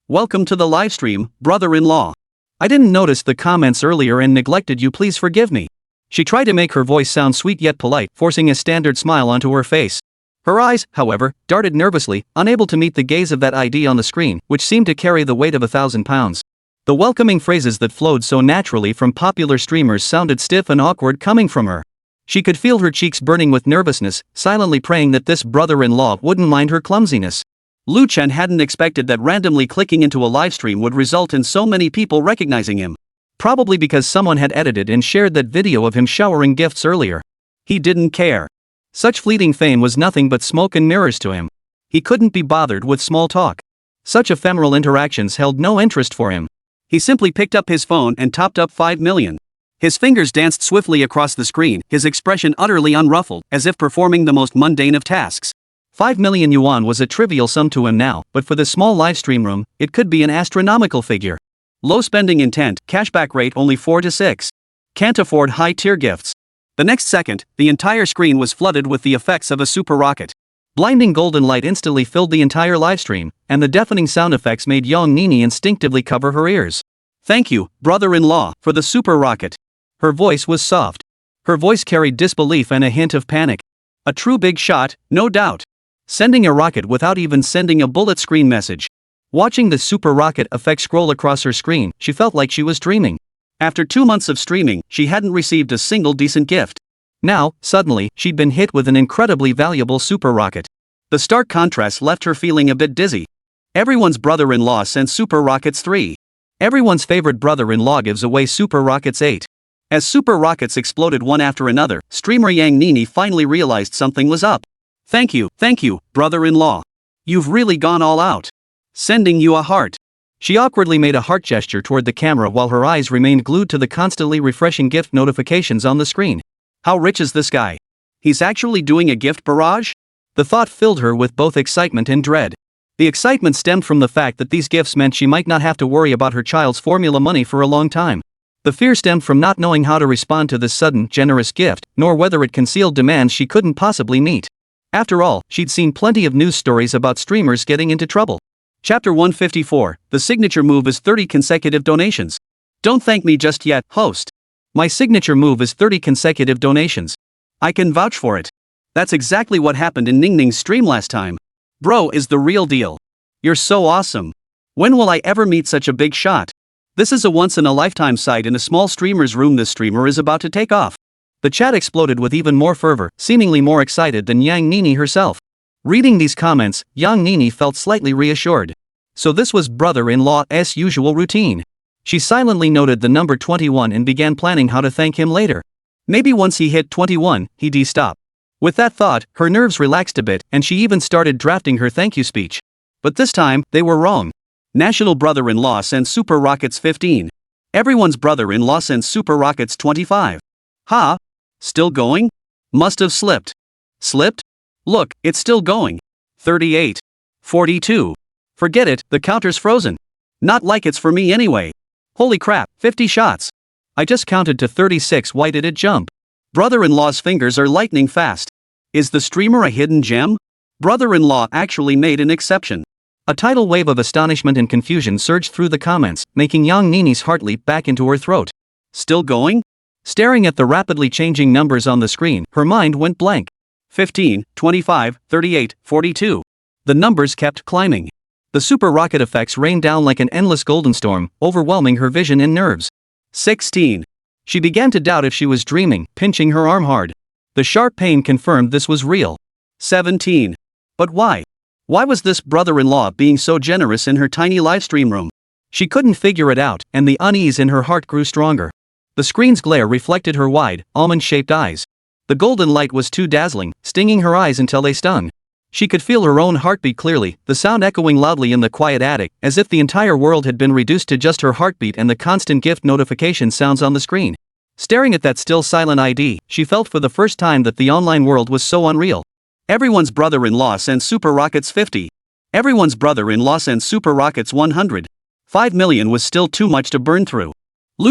Welcome to the livestream, brother-in-law. I didn't notice the comments earlier and neglected you, please forgive me. She tried to make her voice sound sweet yet polite, forcing a standard smile onto her face. Her eyes, however, darted nervously, unable to meet the gaze of that ID on the screen, which seemed to carry the weight of 1,000 pounds. The welcoming phrases that flowed so naturally from popular streamers sounded stiff and awkward coming from her. She could feel her cheeks burning with nervousness, silently praying that this brother-in-law wouldn't mind her clumsiness. Lu Chen hadn't expected that randomly clicking into a livestream would result in so many people recognizing him. Probably because someone had edited and shared that video of him showering gifts earlier. He didn't care. Such fleeting fame was nothing but smoke and mirrors to him. He couldn't be bothered with small talk. Such ephemeral interactions held no interest for him. He simply picked up his phone and topped up 5 million. His fingers danced swiftly across the screen, his expression utterly unruffled, as if performing the most mundane of tasks. 5 million yuan was a trivial sum to him now, but for this small livestream room, it could be an astronomical figure. Low spending intent, cashback rate only 4 to 6. Can't afford high-tier gifts. The next second, the entire screen was flooded with the effects of a super rocket. Blinding golden light instantly filled the entire livestream, and the deafening sound effects made Yang Nini instinctively cover her ears. Thank you, brother-in-law, for the super rocket. Her voice was soft. Her voice carried disbelief and a hint of panic. A true big shot, no doubt. Sending a rocket without even sending a bullet screen message. Watching the super rocket effect scroll across her screen, she felt like she was dreaming. After 2 months of streaming, she hadn't received a single decent gift. Now, suddenly, she'd been hit with an incredibly valuable super rocket. The stark contrast left her feeling a bit dizzy. Everyone's brother-in-law sent super rockets 3. Everyone's favorite brother-in-law gives away super rockets 8. As super rockets exploded one after another, streamer Yang Nini finally realized something was up. Thank you, brother-in-law. You've really gone all out. Sending you a heart. She awkwardly made a heart gesture toward the camera while her eyes remained glued to the constantly refreshing gift notifications on the screen. How rich is this guy? He's actually doing a gift barrage? The thought filled her with both excitement and dread. The excitement stemmed from the fact that these gifts meant she might not have to worry about her child's formula money for a long time. The fear stemmed from not knowing how to respond to this sudden, generous gift, nor whether it concealed demands she couldn't possibly meet. After all, she'd seen plenty of news stories about streamers getting into trouble. Chapter 154, the signature move is 30 consecutive donations. Don't thank me just yet, host. My signature move is 30 consecutive donations. I can vouch for it. That's exactly what happened in Ningning's stream last time. Bro is the real deal. You're so awesome. When will I ever meet such a big shot? This is a once-in-a-lifetime sight in a small streamer's room. This streamer is about to take off. The chat exploded with even more fervor, seemingly more excited than Yang Nini herself. Reading these comments, Yang Nini felt slightly reassured. So this was brother-in-law's usual routine. She silently noted the number 21 and began planning how to thank him later. Maybe once he hit 21, he'd stop. With that thought, her nerves relaxed a bit, and she even started drafting her thank you speech. But this time, they were wrong. National brother-in-law sends super rockets 15. Everyone's brother-in-law sends super rockets 25. Ha! Still going? Must have slipped. Slipped? Look, it's still going. 38. 42. Forget it, the counter's frozen. Not like it's for me anyway. Holy crap, 50 shots. I just counted to 36. Why did it jump? Brother-in-law's fingers are lightning fast. Is the streamer a hidden gem? Brother-in-law actually made an exception. A tidal wave of astonishment and confusion surged through the comments, making Yang Nini's heart leap back into her throat. Still going? Staring at the rapidly changing numbers on the screen, her mind went blank. 15, 25, 38, 42. The numbers kept climbing. The super rocket effects rained down like an endless golden storm, overwhelming her vision and nerves. 16. She began to doubt if she was dreaming, pinching her arm hard. The sharp pain confirmed this was real. 17. But why? Why was this brother-in-law being so generous in her tiny livestream room? She couldn't figure it out, and the unease in her heart grew stronger. The screen's glare reflected her wide, almond-shaped eyes. The golden light was too dazzling, stinging her eyes until they stung. She could feel her own heartbeat clearly, the sound echoing loudly in the quiet attic, as if the entire world had been reduced to just her heartbeat and the constant gift notification sounds on the screen. Staring at that still silent ID, she felt for the first time that the online world was so unreal. Everyone's brother-in-law sends super rockets 50. Everyone's brother-in-law sends super rockets 100. 5 million was still too much to burn through.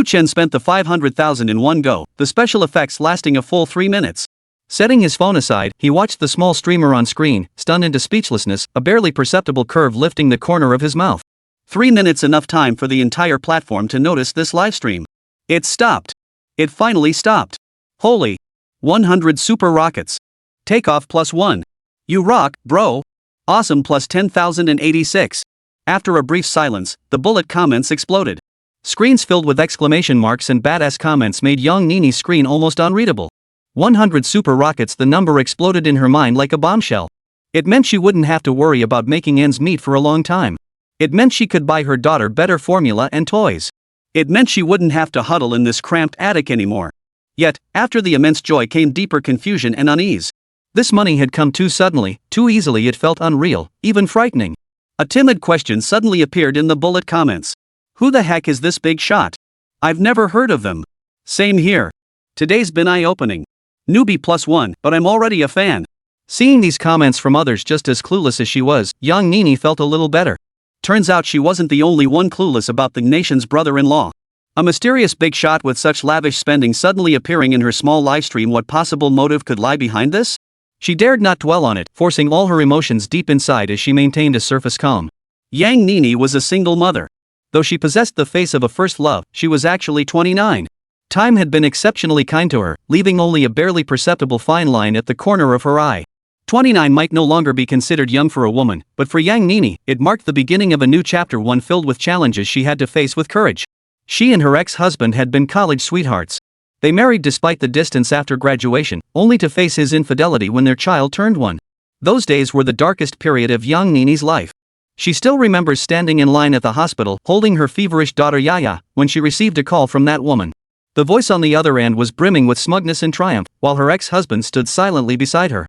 Chen spent the 500,000 in one go, the special effects lasting a full 3 minutes. Setting his phone aside, he watched the small streamer on screen, stunned into speechlessness, a barely perceptible curve lifting the corner of his mouth. 3 minutes, enough time for the entire platform to notice this livestream. It stopped. It finally stopped. Holy. 100 super rockets. Takeoff +1. You rock, bro. Awesome +10,086. After a brief silence, the bullet comments exploded. Screens filled with exclamation marks and badass comments made Yang Nini's screen almost unreadable. 100 super rockets. The number exploded in her mind like a bombshell. It meant she wouldn't have to worry about making ends meet for a long time. It meant she could buy her daughter better formula and toys. It meant she wouldn't have to huddle in this cramped attic anymore. Yet, after the immense joy came deeper confusion and unease. This money had come too suddenly, too easily it felt unreal, even frightening. A timid question suddenly appeared in the bullet comments. Who the heck is this big shot? I've never heard of them. Same here. Today's been eye-opening. Newbie +1, but I'm already a fan. Seeing these comments from others just as clueless as she was, young Nini felt a little better. Turns out she wasn't the only one clueless about the nation's brother-in-law. A mysterious big shot with such lavish spending suddenly appearing in her small livestream. What possible motive could lie behind this? She dared not dwell on it, forcing all her emotions deep inside as she maintained a surface calm. Yang Nini was a single mother. Though she possessed the face of a first love, she was actually 29. Time had been exceptionally kind to her, leaving only a barely perceptible fine line at the corner of her eye. 29 might no longer be considered young for a woman, but for Yang Nini, it marked the beginning of a new chapter, one filled with challenges she had to face with courage. She and her ex-husband had been college sweethearts. They married despite the distance after graduation, only to face his infidelity when their child turned 1. Those days were the darkest period of young Nini's life. She still remembers standing in line at the hospital, holding her feverish daughter Yaya, when she received a call from that woman. The voice on the other end was brimming with smugness and triumph, while her ex-husband stood silently beside her.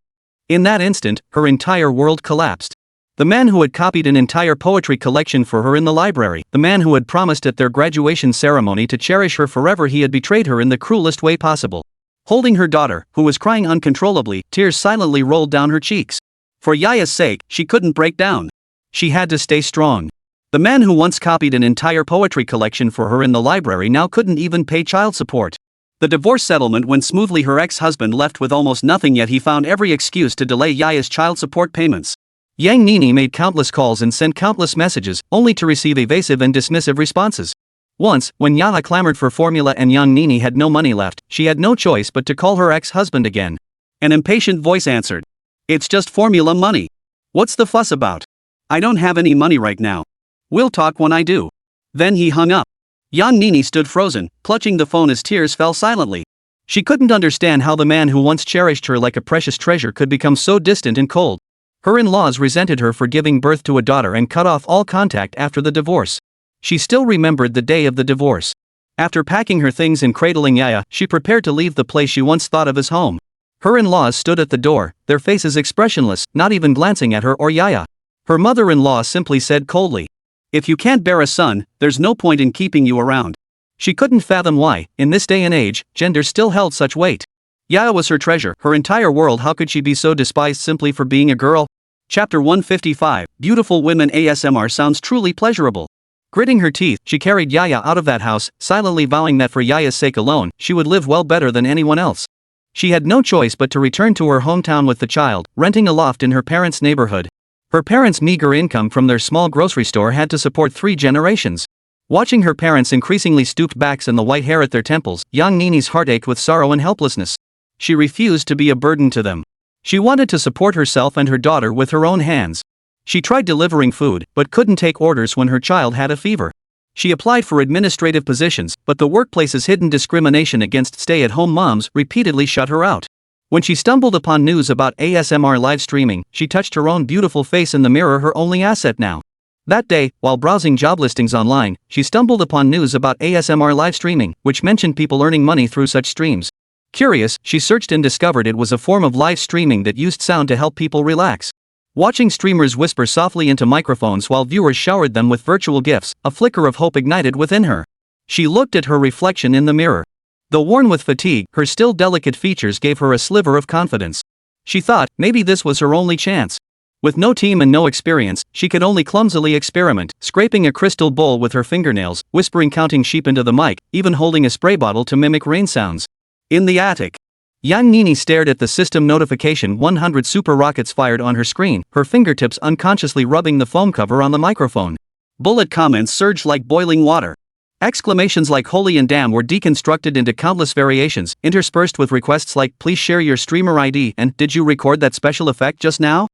In that instant, her entire world collapsed. The man who had copied an entire poetry collection for her in the library, the man who had promised at their graduation ceremony to cherish her forever, he had betrayed her in the cruelest way possible. Holding her daughter, who was crying uncontrollably, tears silently rolled down her cheeks. For Yaya's sake, she couldn't break down. She had to stay strong. The man who once copied an entire poetry collection for her in the library now couldn't even pay child support. The divorce settlement went smoothly. Her ex-husband left with almost nothing, yet he found every excuse to delay Yaya's child support payments. Yang Nini made countless calls and sent countless messages, only to receive evasive and dismissive responses. Once, when Yaya clamored for formula and young Nini had no money left, she had no choice but to call her ex-husband again. An impatient voice answered. It's just formula money. What's the fuss about? I don't have any money right now. We'll talk when I do. Then he hung up. Young Nini stood frozen, clutching the phone as tears fell silently. She couldn't understand how the man who once cherished her like a precious treasure could become so distant and cold. Her in-laws resented her for giving birth to a daughter and cut off all contact after the divorce. She still remembered the day of the divorce. After packing her things and cradling Yaya, she prepared to leave the place she once thought of as home. Her in-laws stood at the door, their faces expressionless, not even glancing at her or Yaya. Her mother-in-law simply said coldly, "If you can't bear a son, there's no point in keeping you around." She couldn't fathom why, in this day and age, gender still held such weight. Yaya was her treasure, her entire world. How could she be so despised simply for being a girl? Chapter 155, Beautiful Women. ASMR sounds truly pleasurable. Gritting her teeth, she carried Yaya out of that house, silently vowing that for Yaya's sake alone, she would live well better than anyone else. She had no choice but to return to her hometown with the child, renting a loft in her parents' neighborhood. Her parents' meager income from their small grocery store had to support 3 generations. Watching her parents' increasingly stooped backs and the white hair at their temples, young Nini's heart ached with sorrow and helplessness. She refused to be a burden to them. She wanted to support herself and her daughter with her own hands. She tried delivering food, but couldn't take orders when her child had a fever. She applied for administrative positions, but the workplace's hidden discrimination against stay-at-home moms repeatedly shut her out. When she stumbled upon news about ASMR live streaming, she touched her own beautiful face in the mirror, her only asset now. That day, while browsing job listings online, she stumbled upon news about ASMR live streaming, which mentioned people earning money through such streams. Curious, she searched and discovered it was a form of live streaming that used sound to help people relax. Watching streamers whisper softly into microphones while viewers showered them with virtual gifts, a flicker of hope ignited within her. She looked at her reflection in the mirror. Though worn with fatigue, her still delicate features gave her a sliver of confidence. She thought, maybe this was her only chance. With no team and no experience, she could only clumsily experiment, scraping a crystal bowl with her fingernails, whispering counting sheep into the mic, even holding a spray bottle to mimic rain sounds. In the attic, young Nini stared at the system notification. 100 super rockets fired on her screen, her fingertips unconsciously rubbing the foam cover on the microphone. Bullet comments surged like boiling water. Exclamations like holy and damn were deconstructed into countless variations, interspersed with requests like please share your streamer ID and did you record that special effect just now?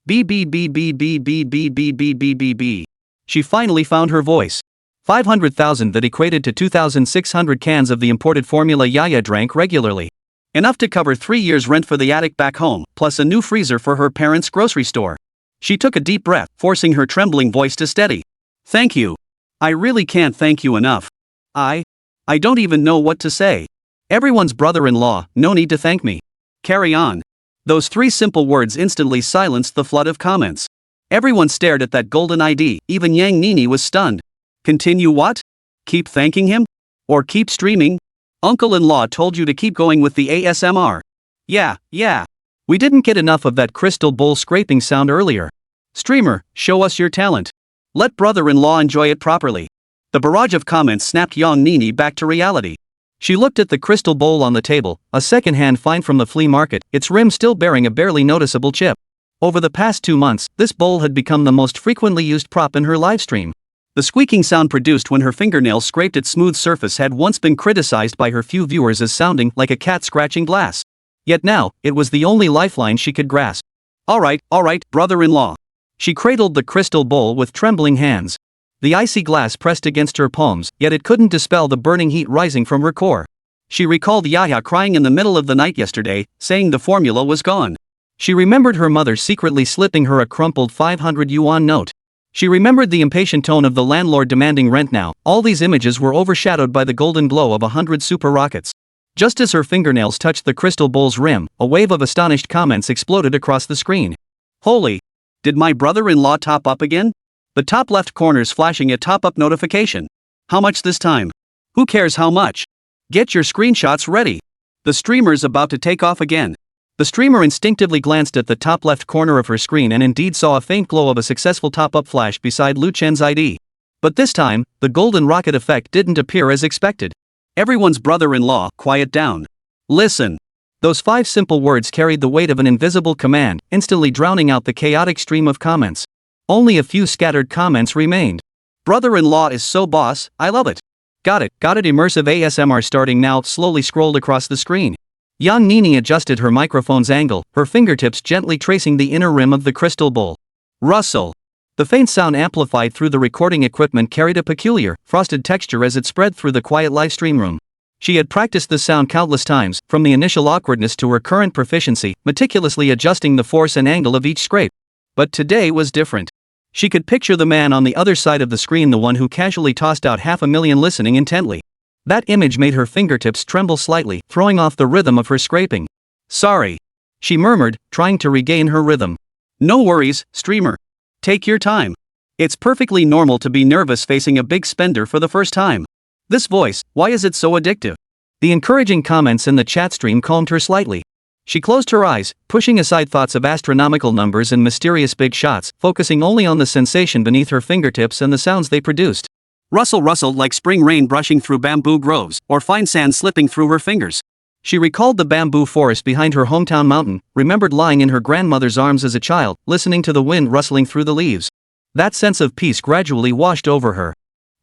B. She finally found her voice. 500,000, that equated to 2,600 cans of the imported formula Yaya drank regularly. Enough to cover 3 years' rent for the attic back home, plus a new freezer for her parents' grocery store. She took a deep breath, forcing her trembling voice to steady. Thank you. I really can't thank you enough. I don't even know what to say. Everyone's brother-in-law, no need to thank me. Carry on. Those three simple words instantly silenced the flood of comments. Everyone stared at that golden ID, even Yang Nini was stunned. Continue what? Keep thanking him? Or keep streaming? Uncle-in-law told you to keep going with the ASMR. Yeah. We didn't get enough of that crystal bowl scraping sound earlier. Streamer, show us your talent. Let brother-in-law enjoy it properly. The barrage of comments snapped Yang Nini back to reality. She looked at the crystal bowl on the table, a second-hand find from the flea market, its rim still bearing a barely noticeable chip. Over the past 2 months, this bowl had become the most frequently used prop in her livestream. The squeaking sound produced when her fingernails scraped its smooth surface had once been criticized by her few viewers as sounding like a cat scratching glass. Yet now, it was the only lifeline she could grasp. All right, brother-in-law. She cradled the crystal bowl with trembling hands. The icy glass pressed against her palms, yet it couldn't dispel the burning heat rising from her core. She recalled Yaya crying in the middle of the night yesterday, saying the formula was gone. She remembered her mother secretly slipping her a crumpled 500 yuan note. She remembered the impatient tone of the landlord demanding rent now. All these images were overshadowed by the golden glow of 100 super rockets. Just as her fingernails touched the crystal bowl's rim, a wave of astonished comments exploded across the screen. Holy! Did my brother-in-law top up again? The top left corner's flashing a top-up notification. How much this time? Who cares how much? Get your screenshots ready. The streamer's about to take off again. The streamer instinctively glanced at the top left corner of her screen and indeed saw a faint glow of a successful top-up flash beside Lu Chen's ID. But this time, the golden rocket effect didn't appear as expected. Everyone's brother-in-law, quiet down. Listen. Those 5 simple words carried the weight of an invisible command, instantly drowning out the chaotic stream of comments. Only a few scattered comments remained. Brother-in-law is so boss, I love it. Got it, immersive ASMR starting now slowly scrolled across the screen. Yang Nini adjusted her microphone's angle, her fingertips gently tracing the inner rim of the crystal bowl. Rustle. The faint sound amplified through the recording equipment carried a peculiar, frosted texture as it spread through the quiet livestream room. She had practiced the sound countless times, from the initial awkwardness to her current proficiency, meticulously adjusting the force and angle of each scrape. But today was different. She could picture the man on the other side of the screen, the one who casually tossed out 500,000 listening intently. That image made her fingertips tremble slightly, throwing off the rhythm of her scraping. Sorry. She murmured, trying to regain her rhythm. No worries, streamer. Take your time. It's perfectly normal to be nervous facing a big spender for the first time. This voice, why is it so addictive? The encouraging comments in the chat stream calmed her slightly. She closed her eyes, pushing aside thoughts of astronomical numbers and mysterious big shots, focusing only on the sensation beneath her fingertips and the sounds they produced. Rustle like spring rain brushing through bamboo groves, or fine sand slipping through her fingers. She recalled the bamboo forest behind her hometown mountain, remembered lying in her grandmother's arms as a child, listening to the wind rustling through the leaves. That sense of peace gradually washed over her.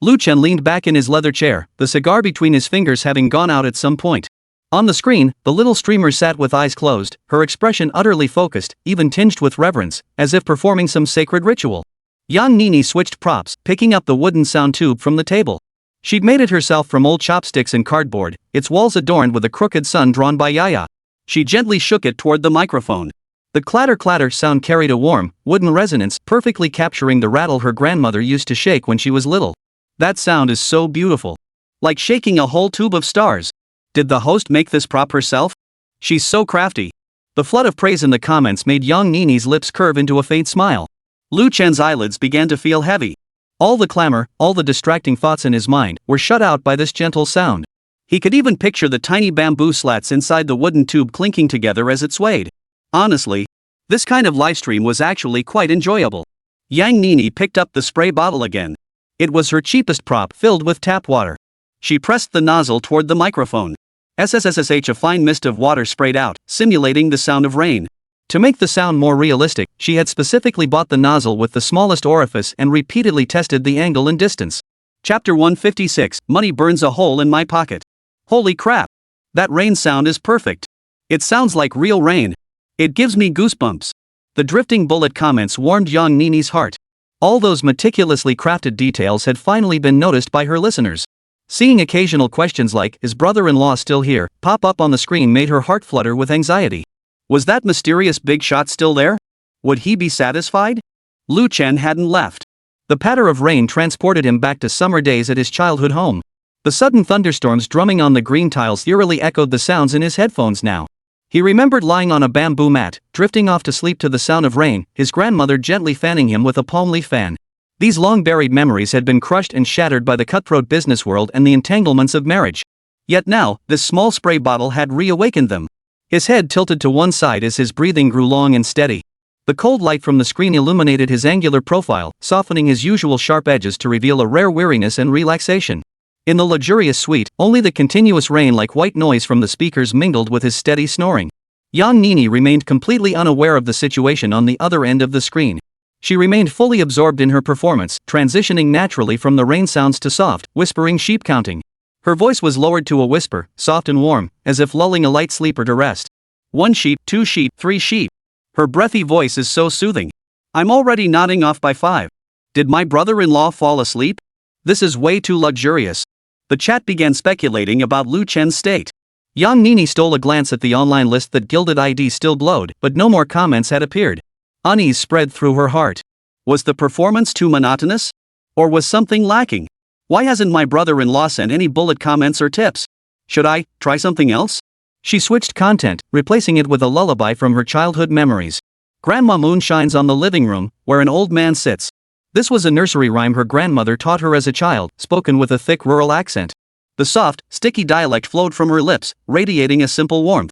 Lu Chen leaned back in his leather chair, the cigar between his fingers having gone out at some point. On the screen, the little streamer sat with eyes closed, her expression utterly focused, even tinged with reverence, as if performing some sacred ritual. Yang Nini switched props, picking up the wooden sound tube from the table. She'd made it herself from old chopsticks and cardboard, its walls adorned with a crooked sun drawn by Yaya. She gently shook it toward the microphone. The clatter sound carried a warm, wooden resonance, perfectly capturing the rattle her grandmother used to shake when she was little. That sound is so beautiful. Like shaking a whole tube of stars. Did the host make this prop herself? She's so crafty. The flood of praise in the comments made Yang Nini's lips curve into a faint smile. Lu Chen's eyelids began to feel heavy. All the clamor, all the distracting thoughts in his mind, were shut out by this gentle sound. He could even picture the tiny bamboo slats inside the wooden tube clinking together as it swayed. Honestly, this kind of livestream was actually quite enjoyable. Yang Nini picked up the spray bottle again. It was her cheapest prop, filled with tap water. She pressed the nozzle toward the microphone. SSSSH, a fine mist of water sprayed out, simulating the sound of rain. To make the sound more realistic, she had specifically bought the nozzle with the smallest orifice and repeatedly tested the angle and distance. Chapter 156, Money burns a hole in my pocket. Holy crap! That rain sound is perfect. It sounds like real rain. It gives me goosebumps. The drifting bullet comments warmed Yang Nini's heart. All those meticulously crafted details had finally been noticed by her listeners. Seeing occasional questions like, "Is brother-in-law still here?" pop up on the screen made her heart flutter with anxiety. Was that mysterious big shot still there? Would he be satisfied? Lu Chen hadn't left. The patter of rain transported him back to summer days at his childhood home. The sudden thunderstorms drumming on the green tiles eerily echoed the sounds in his headphones now. He remembered lying on a bamboo mat, drifting off to sleep to the sound of rain, his grandmother gently fanning him with a palm leaf fan. These long-buried memories had been crushed and shattered by the cutthroat business world and the entanglements of marriage. Yet now, this small spray bottle had reawakened them. His head tilted to one side as his breathing grew long and steady. The cold light from the screen illuminated his angular profile, softening his usual sharp edges to reveal a rare weariness and relaxation. In the luxurious suite, only the continuous rain-like white noise from the speakers mingled with his steady snoring. Yang Nini remained completely unaware of the situation on the other end of the screen. She remained fully absorbed in her performance, transitioning naturally from the rain sounds to soft, whispering sheep counting. Her voice was lowered to a whisper, soft and warm, as if lulling a light sleeper to rest. 1 sheep, 2 sheep, 3 sheep. Her breathy voice is so soothing. I'm already nodding off by 5. Did my brother-in-law fall asleep? This is way too luxurious. The chat began speculating about Lu Chen's state. Yang Nini stole a glance at the online list that Gilded ID still glowed, but no more comments had appeared. Unease spread through her heart. Was the performance too monotonous? Or was something lacking? Why hasn't my brother-in-law sent any bullet comments or tips? Should I try something else? She switched content, replacing it with a lullaby from her childhood memories. Grandma Moon shines on the living room, where an old man sits. This was a nursery rhyme her grandmother taught her as a child, spoken with a thick rural accent. The soft, sticky dialect flowed from her lips, radiating a simple warmth.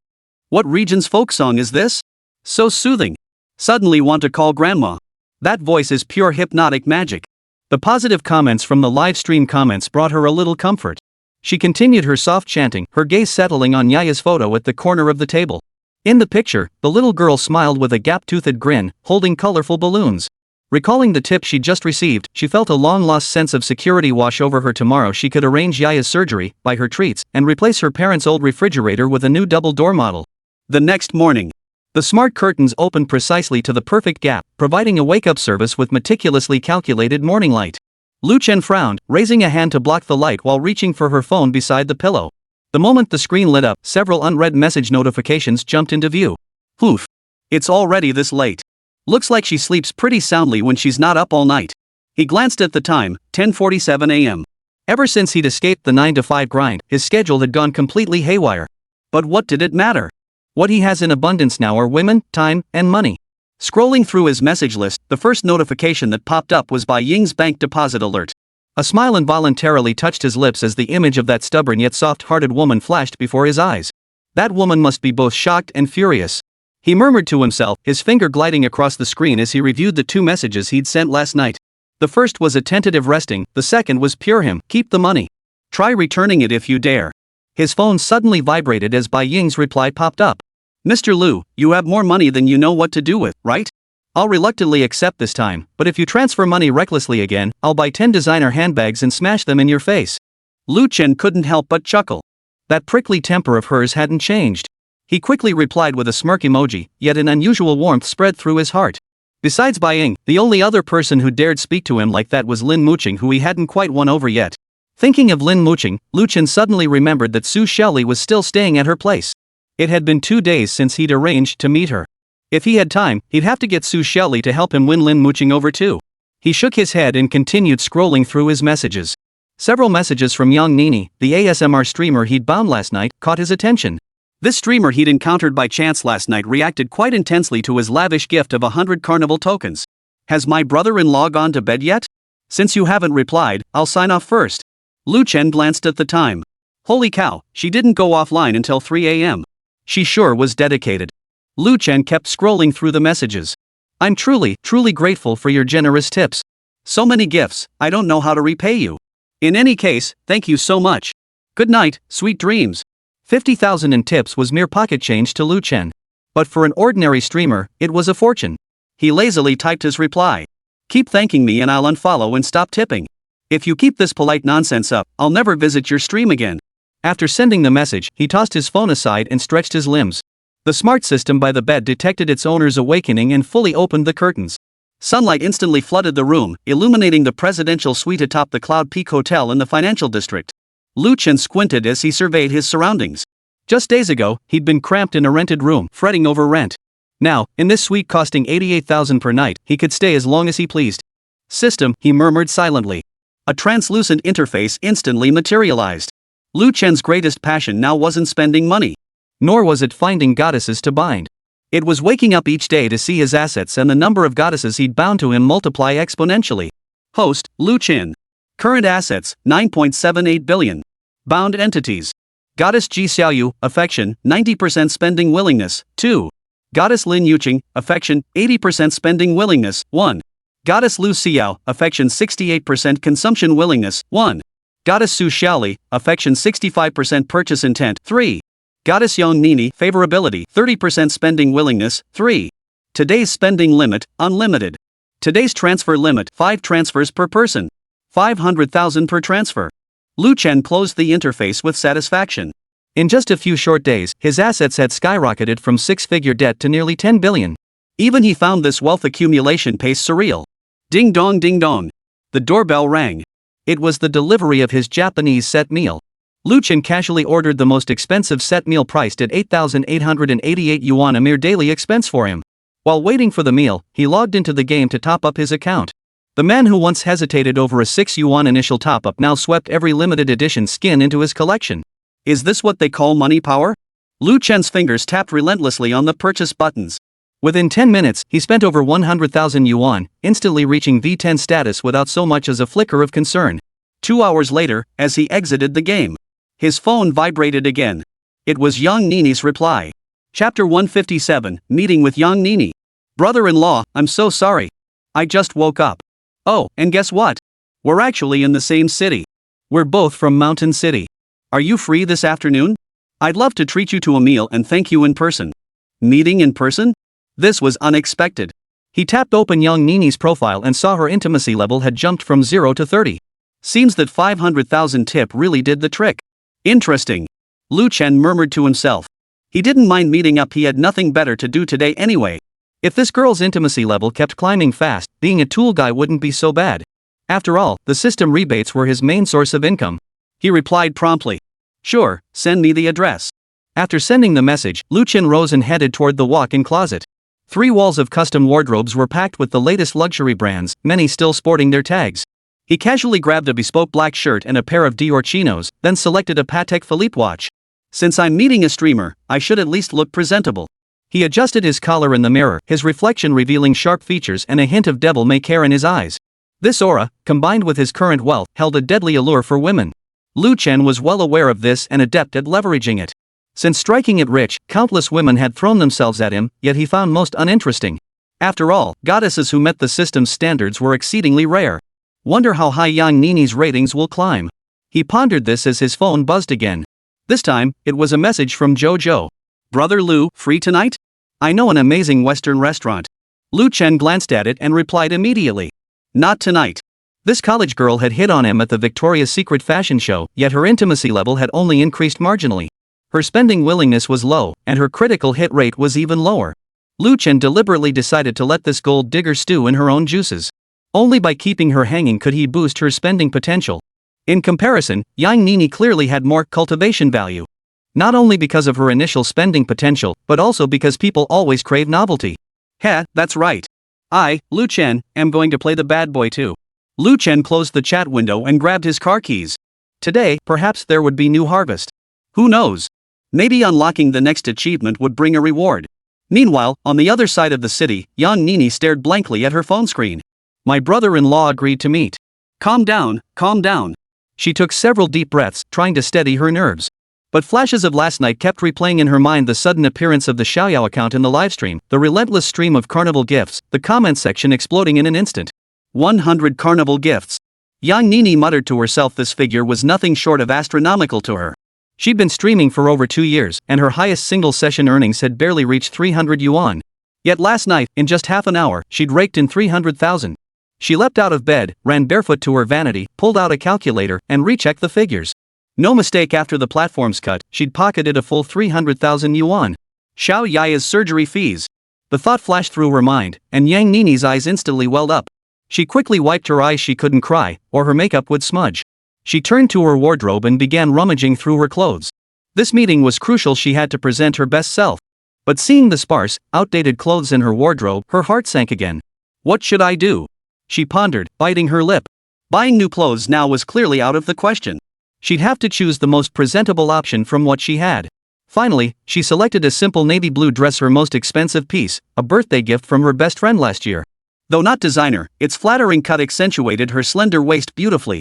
What region's folk song is this? So soothing. Suddenly want to call grandma. That voice is pure hypnotic magic. The positive comments from the live stream comments brought her a little comfort. She continued her soft chanting, her gaze settling on Yaya's photo at the corner of the table. In the picture, the little girl smiled with a gap-toothed grin, holding colorful balloons. Recalling the tip she'd just received, she felt a long-lost sense of security wash over her. Tomorrow she could arrange Yaya's surgery, buy her treats, and replace her parents' old refrigerator with a new double-door model. The next morning, the smart curtains opened precisely to the perfect gap, providing a wake-up service with meticulously calculated morning light. Lu Chen frowned, raising a hand to block the light while reaching for her phone beside the pillow. The moment the screen lit up, several unread message notifications jumped into view. Oof. It's already this late. Looks like she sleeps pretty soundly when she's not up all night. He glanced at the time, 10:47 a.m. Ever since he'd escaped the 9-to-5 grind, his schedule had gone completely haywire. But what did it matter? What he has in abundance now are women, time, and money. Scrolling through his message list, the first notification that popped up was Bai Ying's bank deposit alert. A smile involuntarily touched his lips as the image of that stubborn yet soft-hearted woman flashed before his eyes. That woman must be both shocked and furious. He murmured to himself, his finger gliding across the screen as he reviewed the 2 messages he'd sent last night. The first was a tentative resting, the second was pure him, keep the money. Try returning it if you dare. His phone suddenly vibrated as Bai Ying's reply popped up. Mr. Lu, you have more money than you know what to do with, right? I'll reluctantly accept this time, but if you transfer money recklessly again, I'll buy 10 designer handbags and smash them in your face. Lu Chen couldn't help but chuckle. That prickly temper of hers hadn't changed. He quickly replied with a smirk emoji, yet an unusual warmth spread through his heart. Besides Bai Ying, the only other person who dared speak to him like that was Lin Yuqing, who he hadn't quite won over yet. Thinking of Lin Yuqing, Lu Chen suddenly remembered that Su Xiaoli was still staying at her place. It had been 2 days since he'd arranged to meet her. If he had time, he'd have to get Su Xiaoli to help him win Lin Yuqing over too. He shook his head and continued scrolling through his messages. Several messages from Yang Nini, the ASMR streamer he'd bound last night, caught his attention. This streamer he'd encountered by chance last night reacted quite intensely to his lavish gift of 100 carnival tokens. Has my brother-in-law gone to bed yet? Since you haven't replied, I'll sign off first. Lu Chen glanced at the time. Holy cow, she didn't go offline until 3 a.m. She sure was dedicated. Lu Chen kept scrolling through the messages. I'm truly grateful for your generous tips. So many gifts, I don't know how to repay you. In any case, thank you so much. Good night, sweet dreams. 50,000 in tips was mere pocket change to Lu Chen. But for an ordinary streamer, it was a fortune. He lazily typed his reply. Keep thanking me and I'll unfollow and stop tipping. If you keep this polite nonsense up, I'll never visit your stream again. After sending the message, he tossed his phone aside and stretched his limbs. The smart system by the bed detected its owner's awakening and fully opened the curtains. Sunlight instantly flooded the room, illuminating the presidential suite atop the Cloud Peak Hotel in the financial district. Lu Chen squinted as he surveyed his surroundings. Just days ago, he'd been cramped in a rented room, fretting over rent. Now, in this suite costing 88,000 per night, he could stay as long as he pleased. System, he murmured silently. A translucent interface instantly materialized. Lu Chen's greatest passion now wasn't spending money. Nor was it finding goddesses to bind. It was waking up each day to see his assets and the number of goddesses he'd bound to him multiply exponentially. Host, Lu Chen. Current assets, 9.78 billion. Bound entities. Goddess Ji Xiaoyu, affection, 90% spending willingness, 2. Goddess Lin Yuqing, affection, 80% spending willingness, 1. Goddess Lu Xiao, affection 68% consumption willingness, 1. Goddess Su Xiaoli, affection 65% purchase intent, 3. Goddess Yang Nini, favorability, 30% spending willingness, 3. Today's spending limit, unlimited. Today's transfer limit, 5 transfers per person. 500,000 per transfer. Lu Chen closed the interface with satisfaction. In just a few short days, his assets had skyrocketed from 6-figure debt to nearly 10 billion. Even he found this wealth accumulation pace surreal. Ding dong ding dong. The doorbell rang. It was the delivery of his Japanese set meal. Lu Chen casually ordered the most expensive set meal priced at 8,888 yuan, a mere daily expense for him. While waiting for the meal, he logged into the game to top up his account. The man who once hesitated over a 6 yuan initial top-up now swept every limited edition skin into his collection. Is this what they call money power? Lu Chen's fingers tapped relentlessly on the purchase buttons. Within 10 minutes, he spent over 100,000 yuan, instantly reaching V10 status without so much as a flicker of concern. 2 hours later, as he exited the game, his phone vibrated again. It was Yang Nini's reply. Chapter 157, Meeting with Yang Nini. Brother-in-law, I'm so sorry. I just woke up. Oh, and guess what? We're actually in the same city. We're both from Mountain City. Are you free this afternoon? I'd love to treat you to a meal and thank you in person. Meeting in person? This was unexpected. He tapped open Yang Nini's profile and saw her intimacy level had jumped from 0 to 30. Seems that 500,000 tip really did the trick. Interesting. Lu Chen murmured to himself. He didn't mind meeting up, he had nothing better to do today anyway. If this girl's intimacy level kept climbing fast, being a tool guy wouldn't be so bad. After all, the system rebates were his main source of income. He replied promptly. Sure, send me the address. After sending the message, Lu Chen rose and headed toward the walk-in closet. 3 walls of custom wardrobes were packed with the latest luxury brands, many still sporting their tags. He casually grabbed a bespoke black shirt and a pair of Dior chinos, then selected a Patek Philippe watch. Since I'm meeting a streamer, I should at least look presentable. He adjusted his collar in the mirror, his reflection revealing sharp features and a hint of devil-may-care in his eyes. This aura, combined with his current wealth, held a deadly allure for women. Lu Chen was well aware of this and adept at leveraging it. Since striking it rich, countless women had thrown themselves at him, yet he found most uninteresting. After all, goddesses who met the system's standards were exceedingly rare. Wonder how high Yang Nini's ratings will climb. He pondered this as his phone buzzed again. This time, it was a message from Jojo. Brother Lu, free tonight? I know an amazing Western restaurant. Lu Chen glanced at it and replied immediately. Not tonight. This college girl had hit on him at the Victoria's Secret fashion show, yet her intimacy level had only increased marginally. Her spending willingness was low, and her critical hit rate was even lower. Lu Chen deliberately decided to let this gold digger stew in her own juices. Only by keeping her hanging could he boost her spending potential. In comparison, Yang Nini clearly had more cultivation value. Not only because of her initial spending potential, but also because people always crave novelty. Heh, that's right. I, Lu Chen, am going to play the bad boy too. Lu Chen closed the chat window and grabbed his car keys. Today, perhaps there would be new harvest. Who knows? Maybe unlocking the next achievement would bring a reward. Meanwhile, on the other side of the city, Yang Nini stared blankly at her phone screen. My brother-in-law agreed to meet. Calm down, calm down. She took several deep breaths, trying to steady her nerves. But flashes of last night kept replaying in her mind: the sudden appearance of the Xiaoyu account in the livestream, the relentless stream of carnival gifts, the comment section exploding in an instant. 100 carnival gifts. Yang Nini muttered to herself. This figure was nothing short of astronomical to her. She'd been streaming for over 2 years, and her highest single session earnings had barely reached 300 yuan. Yet last night, in just half an hour, she'd raked in 300,000. She leapt out of bed, ran barefoot to her vanity, pulled out a calculator, and rechecked the figures. No mistake, after the platform's cut, she'd pocketed a full 300,000 yuan. Xiao Yaya's surgery fees. The thought flashed through her mind, and Yang Nini's eyes instantly welled up. She quickly wiped her eyes. She couldn't cry, or her makeup would smudge. She turned to her wardrobe and began rummaging through her clothes. This meeting was crucial. She had to present her best self. But seeing the sparse, outdated clothes in her wardrobe, her heart sank again. What should I do? She pondered, biting her lip. Buying new clothes now was clearly out of the question. She'd have to choose the most presentable option from what she had. Finally, she selected a simple navy blue dress, her most expensive piece, a birthday gift from her best friend last year. Though not designer, its flattering cut accentuated her slender waist beautifully.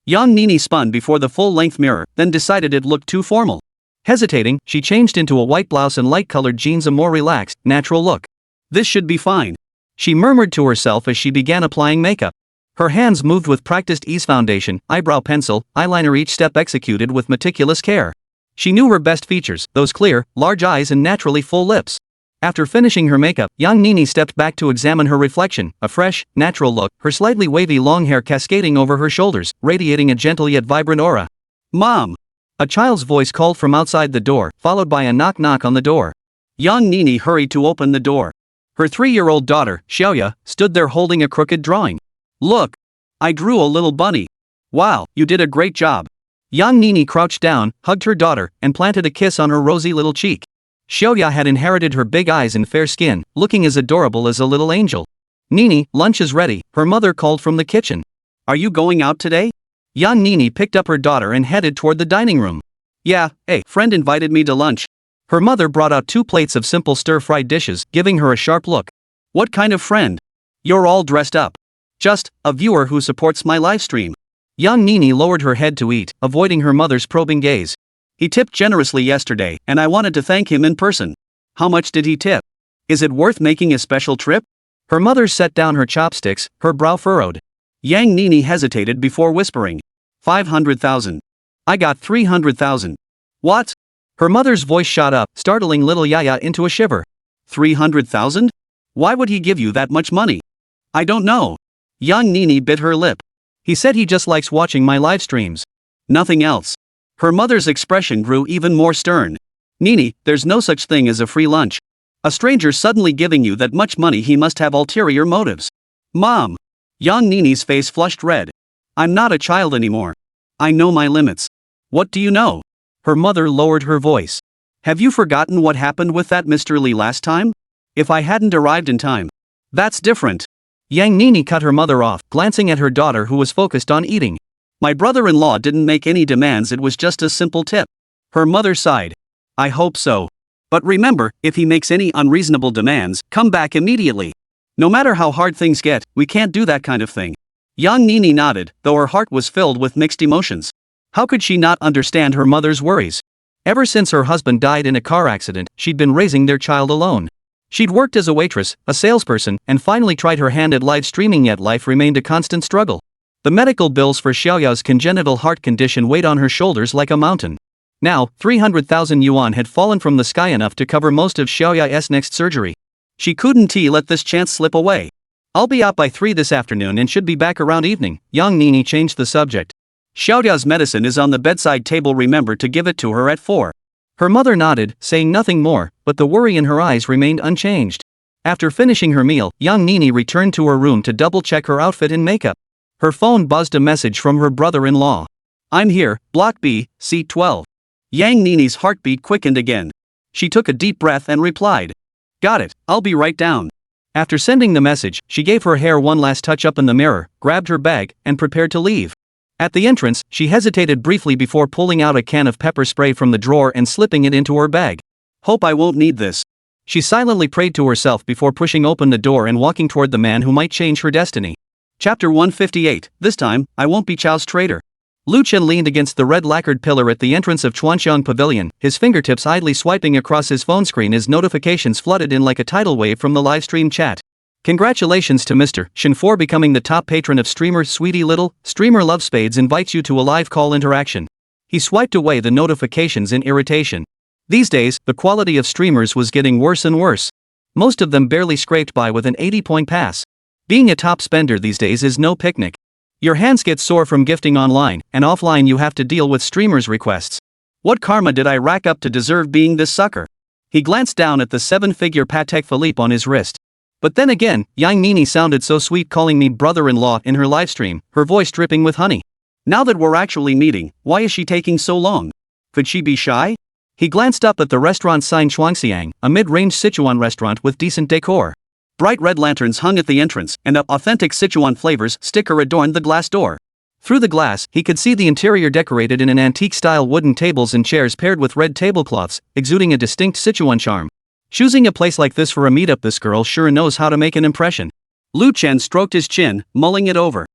Young Nini spun before the full-length mirror, then decided it looked too formal. Hesitating, she changed into a white blouse and light-colored jeans, a more relaxed, natural look. This should be fine, she murmured to herself as she began applying makeup. Her hands moved with practiced ease, foundation, eyebrow pencil, eyeliner, each step executed with meticulous care. She knew her best features, those clear, large eyes and naturally full lips. After finishing her makeup, young Nini stepped back to examine her reflection, a fresh, natural look, her slightly wavy long hair cascading over her shoulders, radiating a gentle yet vibrant aura. "Mom!" A child's voice called from outside the door, followed by a knock-knock on the door. Young Nini hurried to open the door. Her 3-year-old daughter, Xiaoyu, stood there holding a crooked drawing. "Look! I drew a little bunny. Wow, you did a great job." Young Nini crouched down, hugged her daughter, and planted a kiss on her rosy little cheek. Xiaoyu had inherited her big eyes and fair skin, looking as adorable as a little angel. "Nini, lunch is ready," her mother called from the kitchen. "Are you going out today?" Young Nini picked up her daughter and headed toward the dining room. "Yeah, a friend invited me to lunch." Her mother brought out 2 plates of simple stir-fried dishes, giving her a sharp look. "What kind of friend? You're all dressed up." "Just a viewer who supports my livestream." Young Nini lowered her head to eat, avoiding her mother's probing gaze. "He tipped generously yesterday, and I wanted to thank him in person." "How much did he tip? Is it worth making a special trip?" Her mother set down her chopsticks, her brow furrowed. Young Nini hesitated before whispering. 500,000. "I got 300,000. "What?" Her mother's voice shot up, startling little Yaya into a shiver. 300,000? Why would he give you that much money?" "I don't know." Young Nini bit her lip. "He said he just likes watching my live streams. Nothing else." Her mother's expression grew even more stern. "Nini, there's no such thing as a free lunch. A stranger suddenly giving you that much money, he must have ulterior motives." "Mom!" Young Nini's face flushed red. "I'm not a child anymore. I know my limits." "What do you know?" Her mother lowered her voice. "Have you forgotten what happened with that Mr. Li last time? If I hadn't arrived in time." "That's different." Young Nini cut her mother off, glancing at her daughter who was focused on eating. "My brother-in-law didn't make any demands, it was just a simple tip." Her mother sighed. "I hope so. But remember, if he makes any unreasonable demands, come back immediately. No matter how hard things get, we can't do that kind of thing." Young Nini nodded, though her heart was filled with mixed emotions. How could she not understand her mother's worries? Ever since her husband died in a car accident, she'd been raising their child alone. She'd worked as a waitress, a salesperson, and finally tried her hand at live streaming, yet life remained a constant struggle. The medical bills for Xiaoyu's congenital heart condition weighed on her shoulders like a mountain. Now, 300,000 yuan had fallen from the sky, enough to cover most of Xiaoyu's next surgery. She couldn't let this chance slip away. "I'll be out by 3 this afternoon and should be back around evening." Young Nini changed the subject. "Xiaoyu's medicine is on the bedside table, remember to give it to her at 4. Her mother nodded, saying nothing more, but the worry in her eyes remained unchanged. After finishing her meal, young Nini returned to her room to double-check her outfit and makeup. Her phone buzzed a message from her brother-in-law. "I'm here, Block B, Seat 12. Young Nini's heartbeat quickened again. She took a deep breath and replied. "Got it, I'll be right down." After sending the message, she gave her hair one last touch-up in the mirror, grabbed her bag, and prepared to leave. At the entrance, she hesitated briefly before pulling out a can of pepper spray from the drawer and slipping it into her bag. "Hope I won't need this." She silently prayed to herself before pushing open the door and walking toward the man who might change her destiny. Chapter 158, This time, I won't be Chao's traitor. Chen leaned against the red lacquered pillar at the entrance of Chuanxiang Pavilion, his fingertips idly swiping across his phone screen as notifications flooded in like a tidal wave from the livestream chat. Congratulations to Mr. Chen for becoming the top patron of streamer Sweetie Little. Streamer Love Spades invites you to a live call interaction. He swiped away the notifications in irritation. These days, the quality of streamers was getting worse and worse. Most of them barely scraped by with an 80-point pass. Being a top spender these days is no picnic. Your hands get sore from gifting online, and offline you have to deal with streamers' requests. What karma did I rack up to deserve being this sucker? He glanced down at the 7-figure Patek Philippe on his wrist. But then again, young Nini sounded so sweet calling me brother-in-law in her livestream, her voice dripping with honey. Now that we're actually meeting, why is she taking so long? Could she be shy? He glanced up at the restaurant sign Shuangxiang, a mid-range Sichuan restaurant with decent decor. Bright red lanterns hung at the entrance, and a authentic Sichuan flavors sticker adorned the glass door. Through the glass, he could see the interior decorated in an antique-style wooden tables and chairs paired with red tablecloths, exuding a distinct Sichuan charm. Choosing a place like this for a meetup, this girl sure knows how to make an impression. Lu Chen stroked his chin, mulling it over.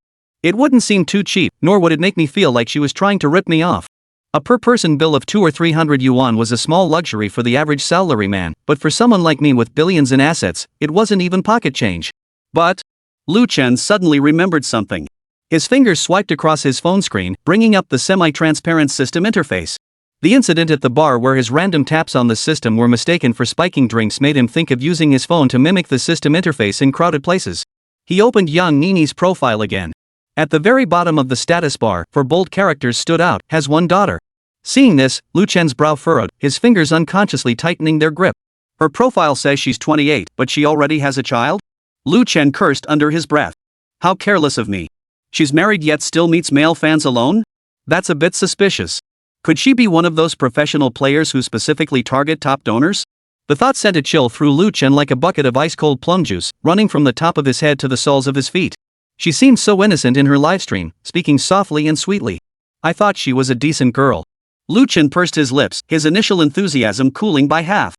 It wouldn't seem too cheap, nor would it make me feel like she was trying to rip me off. A per-person bill of 200 or 300 yuan was a small luxury for the average salaryman, but for someone like me with billions in assets, it wasn't even pocket change. But Lu Chen suddenly remembered something. His fingers swiped across his phone screen, bringing up the semi-transparent system interface. The incident at the bar where his random taps on the system were mistaken for spiking drinks made him think of using his phone to mimic the system interface in crowded places. He opened young Nini's profile again. At the very bottom of the status bar, four bold characters stood out, has one daughter. Seeing this, Lu Chen's brow furrowed, his fingers unconsciously tightening their grip. Her profile says she's 28, but she already has a child? Lu Chen cursed under his breath. How careless of me. She's married yet still meets male fans alone? That's a bit suspicious. Could she be one of those professional players who specifically target top donors? The thought sent a chill through Lu Chen like a bucket of ice-cold plum juice, running from the top of his head to the soles of his feet. She seemed so innocent in her livestream, speaking softly and sweetly. I thought she was a decent girl. Lu Chen pursed his lips, his initial enthusiasm cooling by half.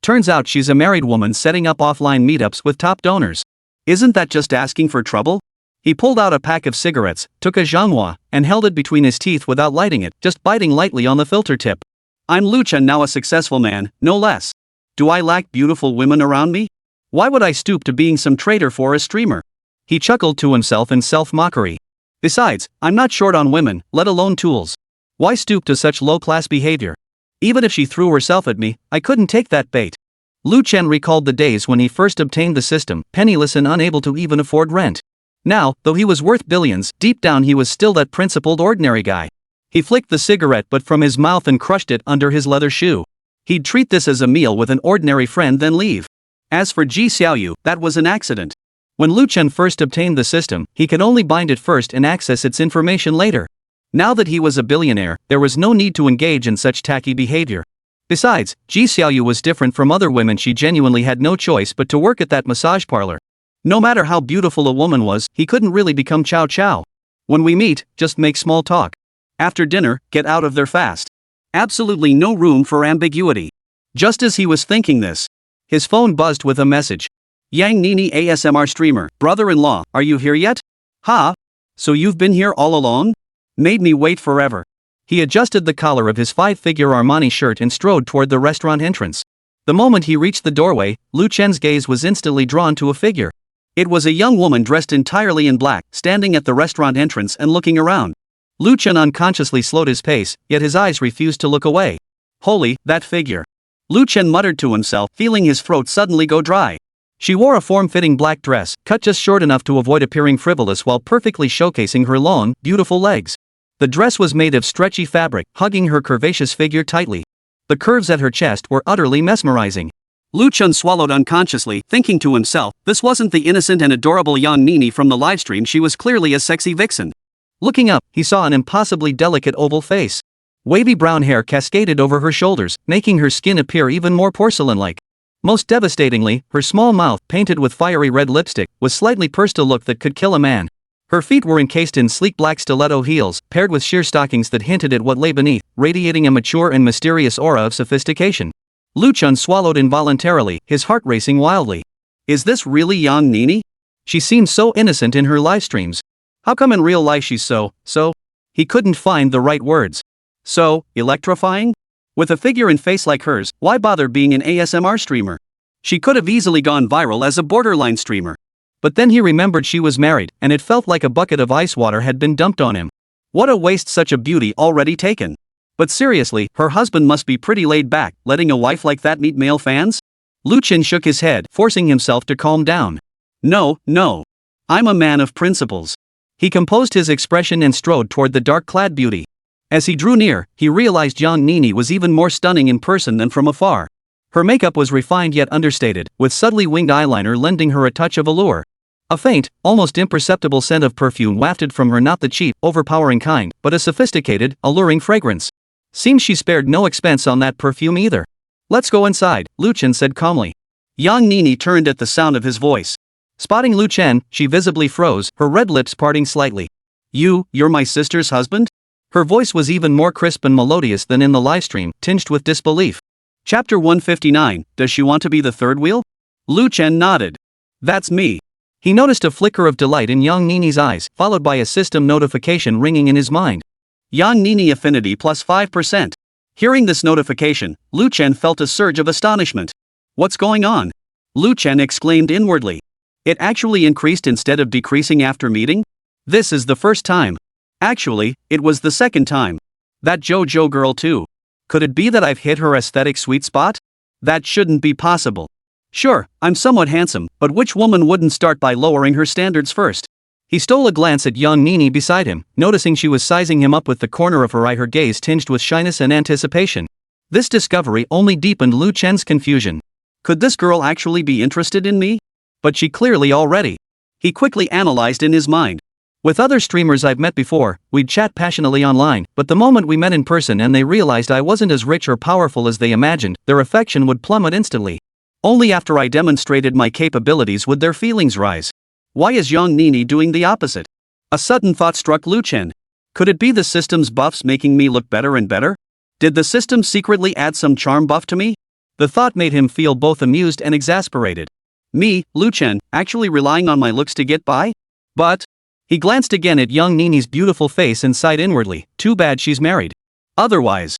Turns out she's a married woman setting up offline meetups with top donors. Isn't that just asking for trouble? He pulled out a pack of cigarettes, took a Zhanghua, and held it between his teeth without lighting it, just biting lightly on the filter tip. I'm Lu Chen, now a successful man, no less. Do I lack beautiful women around me? Why would I stoop to being some traitor for a streamer? He chuckled to himself in self-mockery. Besides, I'm not short on women, let alone tools. Why stoop to such low-class behavior? Even if she threw herself at me, I couldn't take that bait. Lu Chen recalled the days when he first obtained the system, penniless and unable to even afford rent. Now, though he was worth billions, deep down he was still that principled ordinary guy. He flicked the cigarette butt from his mouth and crushed it under his leather shoe. He'd treat this as a meal with an ordinary friend then leave. As for Ji Xiaoyu, that was an accident. When Lu Chen first obtained the system, he could only bind it first and access its information later. Now that he was a billionaire, there was no need to engage in such tacky behavior. Besides, Ji Xiaoyu was different from other women. She genuinely had no choice but to work at that massage parlor. No matter how beautiful a woman was, he couldn't really become Chow Chow. When we meet, just make small talk. After dinner, get out of there fast. Absolutely no room for ambiguity. Just as he was thinking this, his phone buzzed with a message. Yang Nini ASMR streamer, brother-in-law, are you here yet? Ha? So you've been here all along? Made me wait forever. He adjusted the collar of his five-figure Armani shirt and strode toward the restaurant entrance. The moment he reached the doorway, Lu Chen's gaze was instantly drawn to a figure. It was a young woman dressed entirely in black, standing at the restaurant entrance and looking around. Lu Chen unconsciously slowed his pace, yet his eyes refused to look away. Holy, that figure. Lu Chen muttered to himself, feeling his throat suddenly go dry. She wore a form-fitting black dress, cut just short enough to avoid appearing frivolous while perfectly showcasing her long, beautiful legs. The dress was made of stretchy fabric, hugging her curvaceous figure tightly. The curves at her chest were utterly mesmerizing. Lu Chen swallowed unconsciously, thinking to himself, this wasn't the innocent and adorable young Nini from the livestream, she was clearly a sexy vixen. Looking up, he saw an impossibly delicate oval face. Wavy brown hair cascaded over her shoulders, making her skin appear even more porcelain-like. Most devastatingly, her small mouth, painted with fiery red lipstick, was slightly pursed, a look that could kill a man. Her feet were encased in sleek black stiletto heels, paired with sheer stockings that hinted at what lay beneath, radiating a mature and mysterious aura of sophistication. Lu Chen swallowed involuntarily, his heart racing wildly. Is this really young Nini? She seemed so innocent in her live streams. How come in real life she's so? He couldn't find the right words. So, electrifying? With a figure and face like hers, why bother being an ASMR streamer? She could have easily gone viral as a borderline streamer. But then he remembered she was married, and it felt like a bucket of ice water had been dumped on him. What a waste, such a beauty already taken. But seriously, her husband must be pretty laid back, letting a wife like that meet male fans? Lu Chen shook his head, forcing himself to calm down. No. I'm a man of principles. He composed his expression and strode toward the dark-clad beauty. As he drew near, he realized young Nini was even more stunning in person than from afar. Her makeup was refined yet understated, with subtly winged eyeliner lending her a touch of allure. A faint, almost imperceptible scent of perfume wafted from her, not the cheap, overpowering kind, but a sophisticated, alluring fragrance. Seems she spared no expense on that perfume either. Let's go inside, Lu Chen said calmly. Young Nini turned at the sound of his voice. Spotting Lu Chen, she visibly froze, her red lips parting slightly. You're my sister's husband? Her voice was even more crisp and melodious than in the livestream, tinged with disbelief. Chapter 159, Does she want to be the third wheel? Lu Chen nodded. That's me. He noticed a flicker of delight in Yang Nini's eyes, followed by a system notification ringing in his mind. Yang Nini affinity plus 5%. Hearing this notification, Lu Chen felt a surge of astonishment. What's going on? Lu Chen exclaimed inwardly. It actually increased instead of decreasing after meeting? This is the first time. Actually, it was the second time. That JoJo girl too. Could it be that I've hit her aesthetic sweet spot? That shouldn't be possible. Sure, I'm somewhat handsome, but which woman wouldn't start by lowering her standards first? He stole a glance at young Nini beside him, noticing she was sizing him up with the corner of her eye, her gaze tinged with shyness and anticipation. This discovery only deepened Lu Chen's confusion. Could this girl actually be interested in me? But she clearly already. He quickly analyzed in his mind. With other streamers I've met before, we'd chat passionately online, but the moment we met in person and they realized I wasn't as rich or powerful as they imagined, their affection would plummet instantly. Only after I demonstrated my capabilities would their feelings rise. Why is Yang Nini doing the opposite? A sudden thought struck Lu Chen. Could it be the system's buffs making me look better and better? Did the system secretly add some charm buff to me? The thought made him feel both amused and exasperated. Me, Lu Chen, actually relying on my looks to get by? But... He glanced again at young Nini's beautiful face and sighed inwardly, too bad she's married. Otherwise,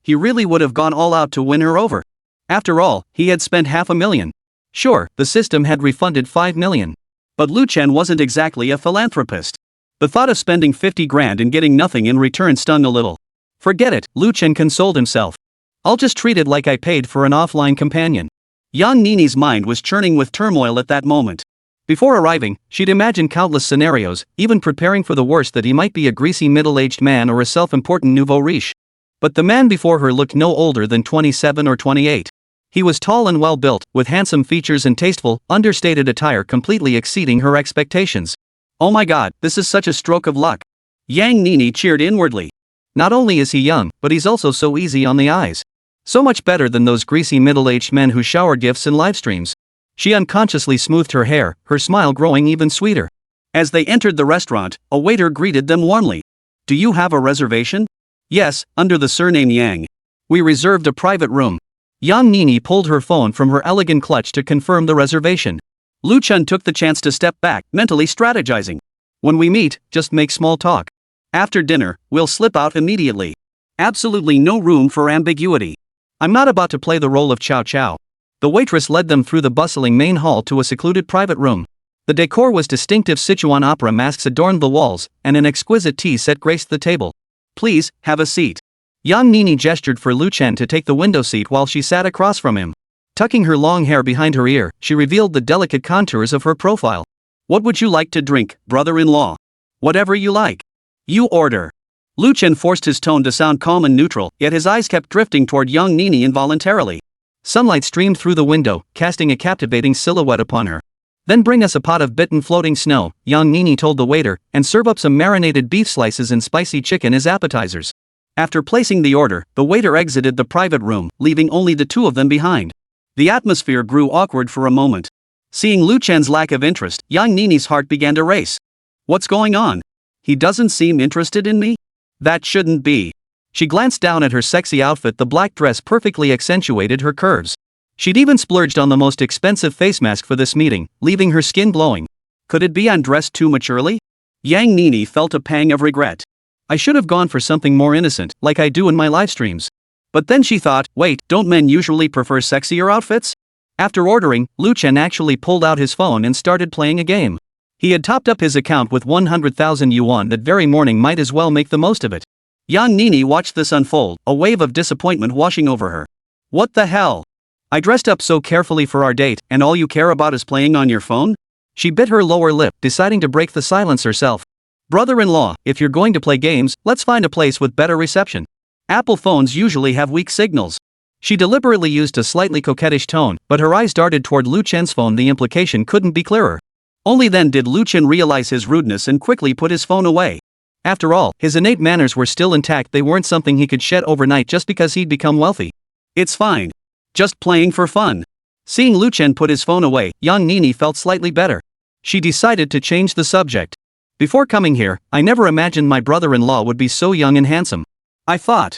he really would have gone all out to win her over. After all, he had spent $500,000. Sure, the system had refunded $5 million. But Lu Chen wasn't exactly a philanthropist. The thought of spending 50 grand and getting nothing in return stung a little. Forget it, Lu Chen consoled himself. I'll just treat it like I paid for an offline companion. Young Nini's mind was churning with turmoil at that moment. Before arriving, she'd imagined countless scenarios, even preparing for the worst, that he might be a greasy middle-aged man or a self-important nouveau riche. But the man before her looked no older than 27 or 28. He was tall and well-built, with handsome features and tasteful, understated attire completely exceeding her expectations. Oh my god, this is such a stroke of luck. Yang Nini cheered inwardly. Not only is he young, but he's also so easy on the eyes. So much better than those greasy middle-aged men who shower gifts in live streams. She unconsciously smoothed her hair, her smile growing even sweeter. As they entered the restaurant, a waiter greeted them warmly. Do you have a reservation? Yes, under the surname Yang. We reserved a private room. Yang Nini pulled her phone from her elegant clutch to confirm the reservation. Lu Chen took the chance to step back, mentally strategizing. When we meet, just make small talk. After dinner, we'll slip out immediately. Absolutely no room for ambiguity. I'm not about to play the role of Chow Chow. The waitress led them through the bustling main hall to a secluded private room. The decor was distinctive. Sichuan opera masks adorned the walls, and an exquisite tea set graced the table. Please, have a seat. Yang Nini gestured for Lu Chen to take the window seat while she sat across from him. Tucking her long hair behind her ear, she revealed the delicate contours of her profile. What would you like to drink, brother-in-law? Whatever you like. You order. Lu Chen forced his tone to sound calm and neutral, yet his eyes kept drifting toward Yang Nini involuntarily. Sunlight streamed through the window, casting a captivating silhouette upon her. Then bring us a pot of bitten floating snow, Yang Nini told the waiter, and serve up some marinated beef slices and spicy chicken as appetizers. After placing the order, the waiter exited the private room, leaving only the two of them behind. The atmosphere grew awkward for a moment. Seeing Lu Chen's lack of interest, Yang Nini's heart began to race. What's going on? He doesn't seem interested in me? That shouldn't be. She glanced down at her sexy outfit. The black dress perfectly accentuated her curves. She'd even splurged on the most expensive face mask for this meeting, leaving her skin glowing. Could it be I'm dressed too maturely? Yang Nini felt a pang of regret. I should have gone for something more innocent, like I do in my live streams. But then she thought, wait, don't men usually prefer sexier outfits? After ordering, Lu Chen actually pulled out his phone and started playing a game. He had topped up his account with 100,000 yuan that very morning, might as well make the most of it. Yang Nini watched this unfold, a wave of disappointment washing over her. What the hell? I dressed up so carefully for our date, and all you care about is playing on your phone? She bit her lower lip, deciding to break the silence herself. Brother-in-law, if you're going to play games, let's find a place with better reception. Apple phones usually have weak signals. She deliberately used a slightly coquettish tone, but her eyes darted toward Lu Chen's phone. The implication couldn't be clearer. Only then did Lu Chen realize his rudeness and quickly put his phone away. After all, his innate manners were still intact. They weren't something he could shed overnight just because he'd become wealthy. It's fine. Just playing for fun. Seeing Lu Chen put his phone away, Yang Nini felt slightly better. She decided to change the subject. Before coming here, I never imagined my brother-in-law would be so young and handsome. I thought.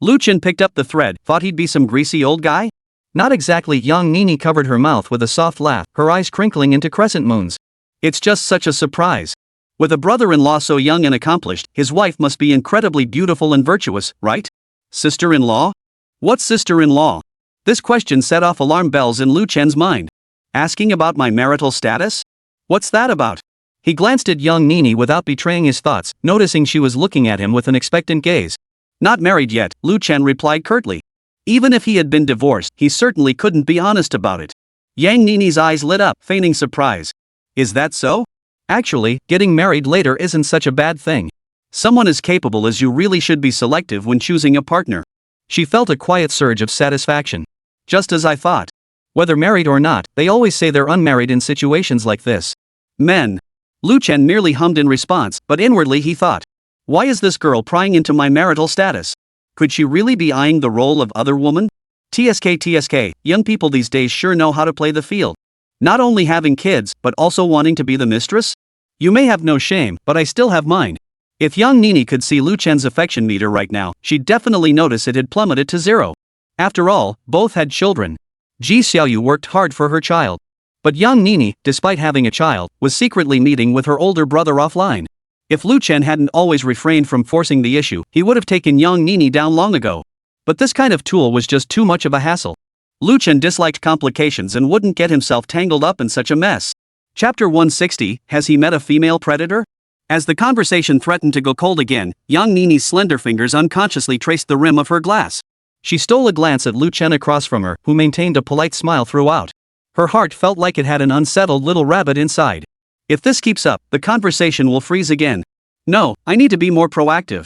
Lu Chen picked up the thread, thought he'd be some greasy old guy? Not exactly. Young Nini covered her mouth with a soft laugh, her eyes crinkling into crescent moons. It's just such a surprise. With a brother-in-law so young and accomplished, his wife must be incredibly beautiful and virtuous, right? Sister-in-law? What sister-in-law? This question set off alarm bells in Lu Chen's mind. Asking about my marital status? What's that about? He glanced at young Nini without betraying his thoughts, noticing she was looking at him with an expectant gaze. Not married yet, Lu Chen replied curtly. Even if he had been divorced, he certainly couldn't be honest about it. Yang Nini's eyes lit up, feigning surprise. Is that so? Actually, getting married later isn't such a bad thing. Someone as capable as you really should be selective when choosing a partner. She felt a quiet surge of satisfaction. Just as I thought. Whether married or not, they always say they're unmarried in situations like this. Men. Lu Chen merely hummed in response, but inwardly he thought. Why is this girl prying into my marital status? Could she really be eyeing the role of other woman? TSK, young people these days sure know how to play the field. Not only having kids, but also wanting to be the mistress? You may have no shame, but I still have mine. If young Nini could see Lu Chen's affection meter right now, she'd definitely notice it had plummeted to zero. After all, both had children. Ji Xiaoyu worked hard for her child. But young Nini, despite having a child, was secretly meeting with her older brother offline. If Lu Chen hadn't always refrained from forcing the issue, he would have taken young Nini down long ago. But this kind of tool was just too much of a hassle. Lu Chen disliked complications and wouldn't get himself tangled up in such a mess. Chapter 160, Has he met a female predator? As the conversation threatened to go cold again, young Nini's slender fingers unconsciously traced the rim of her glass. She stole a glance at Lu Chen across from her, who maintained a polite smile throughout. Her heart felt like it had an unsettled little rabbit inside. If this keeps up, the conversation will freeze again. No, I need to be more proactive.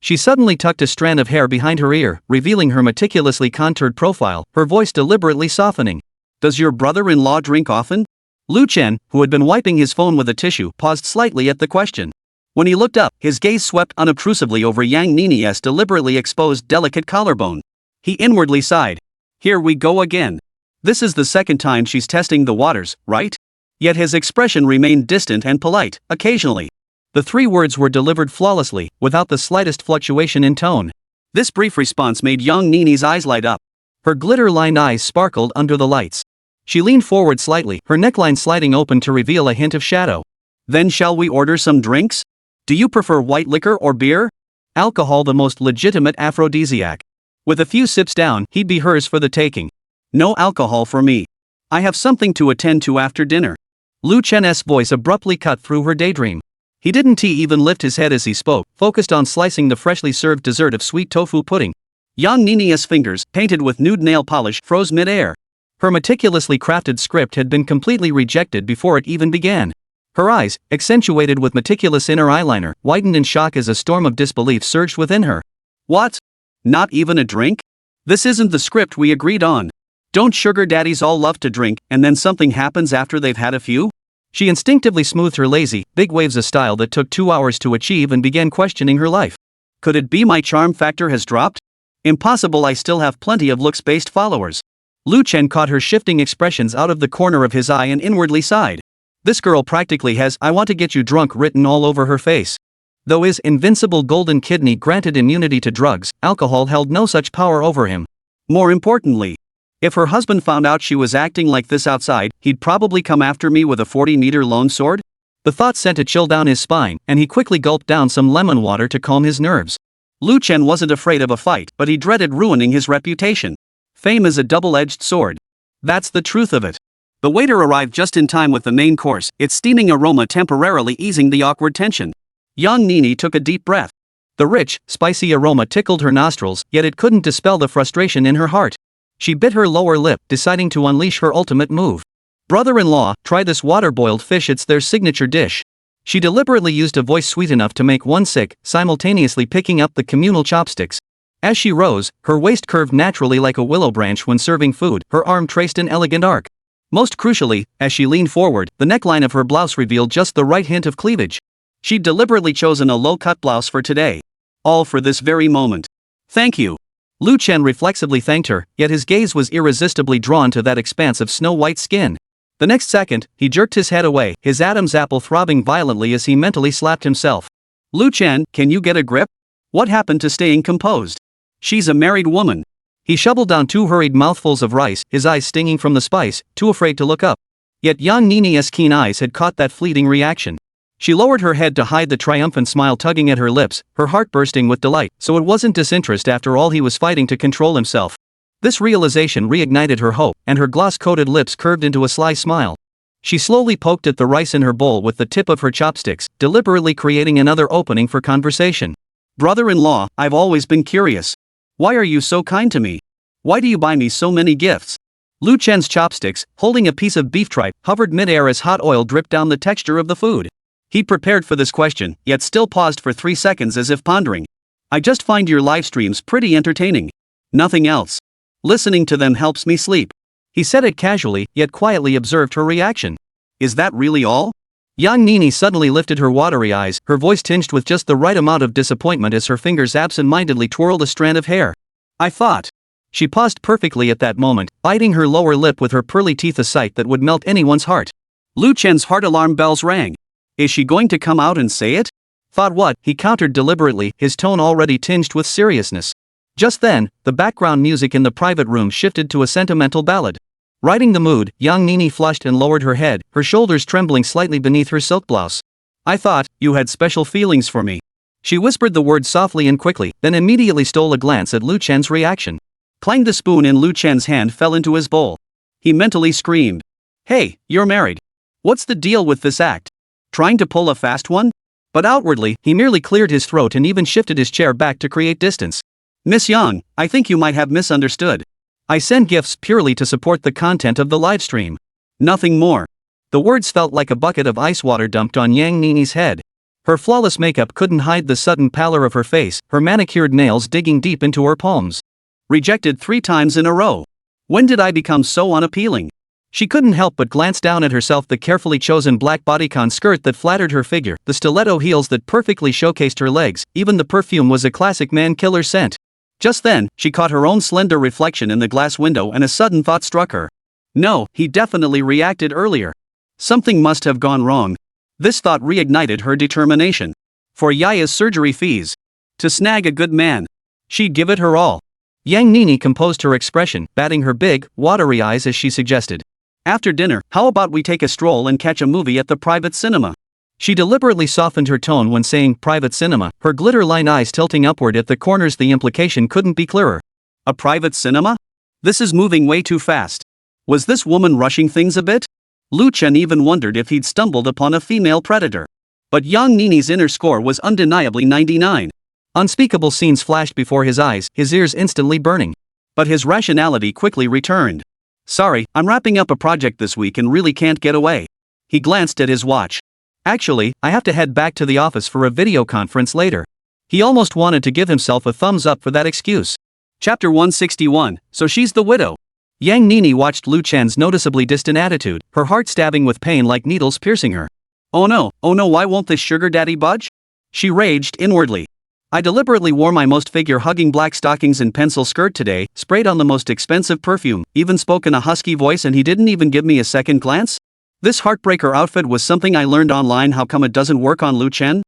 She suddenly tucked a strand of hair behind her ear, revealing her meticulously contoured profile, her voice deliberately softening. Does your brother-in-law drink often? Lu Chen, who had been wiping his phone with a tissue, paused slightly at the question. When he looked up, his gaze swept unobtrusively over Yang Nini's deliberately exposed delicate collarbone. He inwardly sighed. Here we go again. This is the second time she's testing the waters, right? Yet his expression remained distant and polite, occasionally. The 3 words were delivered flawlessly, without the slightest fluctuation in tone. This brief response made young Nini's eyes light up. Her glitter-lined eyes sparkled under the lights. She leaned forward slightly, her neckline sliding open to reveal a hint of shadow. Then shall we order some drinks? Do you prefer white liquor or beer? Alcohol, the most legitimate aphrodisiac. With a few sips down, he'd be hers for the taking. No alcohol for me. I have something to attend to after dinner. Lu Chen's voice abruptly cut through her daydream. He didn't even lift his head as he spoke, focused on slicing the freshly served dessert of sweet tofu pudding. Young Nini's fingers, painted with nude nail polish, froze mid-air. Her meticulously crafted script had been completely rejected before it even began. Her eyes, accentuated with meticulous inner eyeliner, widened in shock as a storm of disbelief surged within her. What? Not even a drink? This isn't the script we agreed on. Don't sugar daddies all love to drink, and then something happens after they've had a few? She instinctively smoothed her lazy, big waves of style that took 2 hours to achieve and began questioning her life. Could it be my charm factor has dropped? Impossible, I still have plenty of looks-based followers. Lu Chen caught her shifting expressions out of the corner of his eye and inwardly sighed. This girl practically has "I want to get you drunk" written all over her face. Though his invincible golden kidney granted immunity to drugs, alcohol held no such power over him. More importantly, if her husband found out she was acting like this outside, he'd probably come after me with a 40-meter long sword? The thought sent a chill down his spine, and he quickly gulped down some lemon water to calm his nerves. Lu Chen wasn't afraid of a fight, but he dreaded ruining his reputation. Fame is a double-edged sword. That's the truth of it. The waiter arrived just in time with the main course, its steaming aroma temporarily easing the awkward tension. Young Nini took a deep breath. The rich, spicy aroma tickled her nostrils, yet it couldn't dispel the frustration in her heart. She bit her lower lip, deciding to unleash her ultimate move. Brother-in-law, try this water-boiled fish, it's their signature dish. She deliberately used a voice sweet enough to make one sick, simultaneously picking up the communal chopsticks. As she rose, her waist curved naturally like a willow branch when serving food, her arm traced an elegant arc. Most crucially, as she leaned forward, the neckline of her blouse revealed just the right hint of cleavage. She'd deliberately chosen a low-cut blouse for today. All for this very moment. Thank you. Lu Chen reflexively thanked her, yet his gaze was irresistibly drawn to that expanse of snow-white skin. The next second, he jerked his head away, his Adam's apple throbbing violently as he mentally slapped himself. Lu Chen, can you get a grip? What happened to staying composed? She's a married woman. He shoveled down 2 hurried mouthfuls of rice, his eyes stinging from the spice, too afraid to look up. Yet Yang Nini's keen eyes had caught that fleeting reaction. She lowered her head to hide the triumphant smile tugging at her lips, her heart bursting with delight, so it wasn't disinterest after all he was fighting to control himself. This realization reignited her hope, and her gloss-coated lips curved into a sly smile. She slowly poked at the rice in her bowl with the tip of her chopsticks, deliberately creating another opening for conversation. Brother-in-law, I've always been curious. Why are you so kind to me? Why do you buy me so many gifts? Lu Chen's chopsticks, holding a piece of beef tripe, hovered mid-air as hot oil dripped down the texture of the food. He prepared for this question, yet still paused for 3 seconds as if pondering. I just find your live streams pretty entertaining. Nothing else. Listening to them helps me sleep. He said it casually, yet quietly observed her reaction. Is that really all? Yang Nini suddenly lifted her watery eyes, her voice tinged with just the right amount of disappointment as her fingers absent-mindedly twirled a strand of hair. I thought. She paused perfectly at that moment, biting her lower lip with her pearly teeth, a sight that would melt anyone's heart. Lu Chen's heart alarm bells rang. Is she going to come out and say it? Thought what? He countered deliberately, his tone already tinged with seriousness. Just then, the background music in the private room shifted to a sentimental ballad. Riding the mood, Yang Nini flushed and lowered her head, her shoulders trembling slightly beneath her silk blouse. I thought you had special feelings for me. She whispered the word softly and quickly, then immediately stole a glance at Lu Chen's reaction. Clang! The spoon in Lu Chen's hand fell into his bowl. He mentally screamed. Hey, you're married. What's the deal with this act? Trying to pull a fast one? But outwardly, he merely cleared his throat and even shifted his chair back to create distance. Miss Yang, I think you might have misunderstood. I send gifts purely to support the content of the live stream. Nothing more. The words felt like a bucket of ice water dumped on Yang Nini's head. Her flawless makeup couldn't hide the sudden pallor of her face, her manicured nails digging deep into her palms. Rejected 3 times in a row. When did I become so unappealing? She couldn't help but glance down at herself, the carefully chosen black bodycon skirt that flattered her figure, the stiletto heels that perfectly showcased her legs, even the perfume was a classic man-killer scent. Just then, she caught her own slender reflection in the glass window and a sudden thought struck her. No, he definitely reacted earlier. Something must have gone wrong. This thought reignited her determination. For Yaya's surgery fees. To snag a good man. She'd give it her all. Yang Nini composed her expression, batting her big, watery eyes as she suggested. After dinner, how about we take a stroll and catch a movie at the private cinema? She deliberately softened her tone when saying private cinema, her glitter-lined eyes tilting upward at the corners. The implication couldn't be clearer. A private cinema? This is moving way too fast. Was this woman rushing things a bit? Lu Chen even wondered if he'd stumbled upon a female predator. But Yang Nini's inner score was undeniably 99. Unspeakable scenes flashed before his eyes, his ears instantly burning. But his rationality quickly returned. Sorry, I'm wrapping up a project this week and really can't get away. He glanced at his watch. Actually, I have to head back to the office for a video conference later. He almost wanted to give himself a thumbs up for that excuse. Chapter 161, So She's the Widow. Yang Nini watched Lu Chen's noticeably distant attitude, her heart stabbing with pain like needles piercing her. Oh no, why won't this sugar daddy budge? She raged inwardly. I deliberately wore my most figure-hugging black stockings and pencil skirt today, sprayed on the most expensive perfume, even spoke in a husky voice, and he didn't even give me a second glance? This heartbreaker outfit was something I learned online. How come it doesn't work on Lu Chen?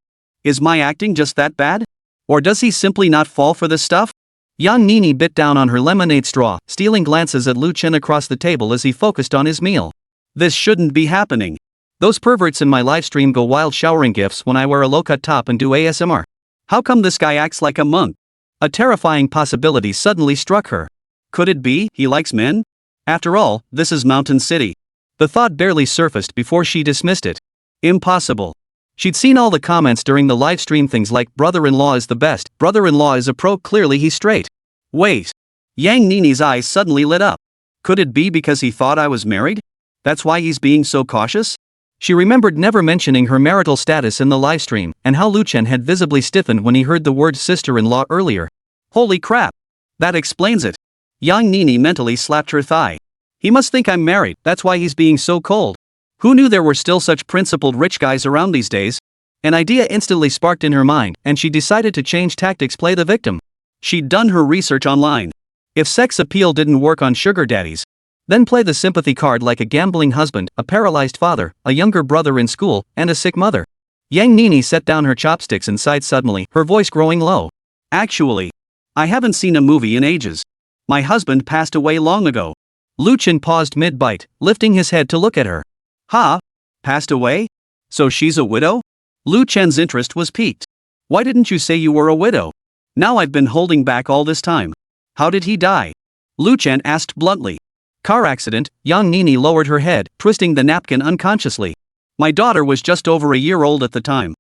Is my acting just that bad? Or does he simply not fall for this stuff? Yang Nini bit down on her lemonade straw, stealing glances at Lu Chen across the table as he focused on his meal. This shouldn't be happening. Those perverts in my livestream go wild showering gifts when I wear a low-cut top and do ASMR. How come this guy acts like a monk? A terrifying possibility suddenly struck her. Could it be he likes men? After all, this is Mountain City. The thought barely surfaced before she dismissed it. Impossible. She'd seen all the comments during the live stream, things like brother-in-law is the best, brother-in-law is a pro, clearly he's straight. Wait. Yang Nini's eyes suddenly lit up. Could it be because he thought I was married? That's why he's being so cautious? She remembered never mentioning her marital status in the live stream, and how Lu Chen had visibly stiffened when he heard the word sister-in-law earlier. Holy crap. That explains it. Yang Nini mentally slapped her thigh. He must think I'm married, that's why he's being so cold. Who knew there were still such principled rich guys around these days? An idea instantly sparked in her mind, and she decided to change tactics, play the victim. She'd done her research online. If sex appeal didn't work on sugar daddies, Then play the sympathy card like a gambling husband, a paralyzed father, a younger brother in school, and a sick mother. Yang Nini set down her chopsticks and sighed suddenly, her voice growing low. Actually, I haven't seen a movie in ages. My husband passed away long ago. Lu Chen paused mid-bite, lifting his head to look at her. Ha? Passed away? So she's a widow? Lu Chen's interest was piqued. Why didn't you say you were a widow? Now I've been holding back all this time. How did he die? Lu Chen asked bluntly. Car accident. Yang Nini lowered her head, twisting the napkin unconsciously. My daughter was just over a year old at the time.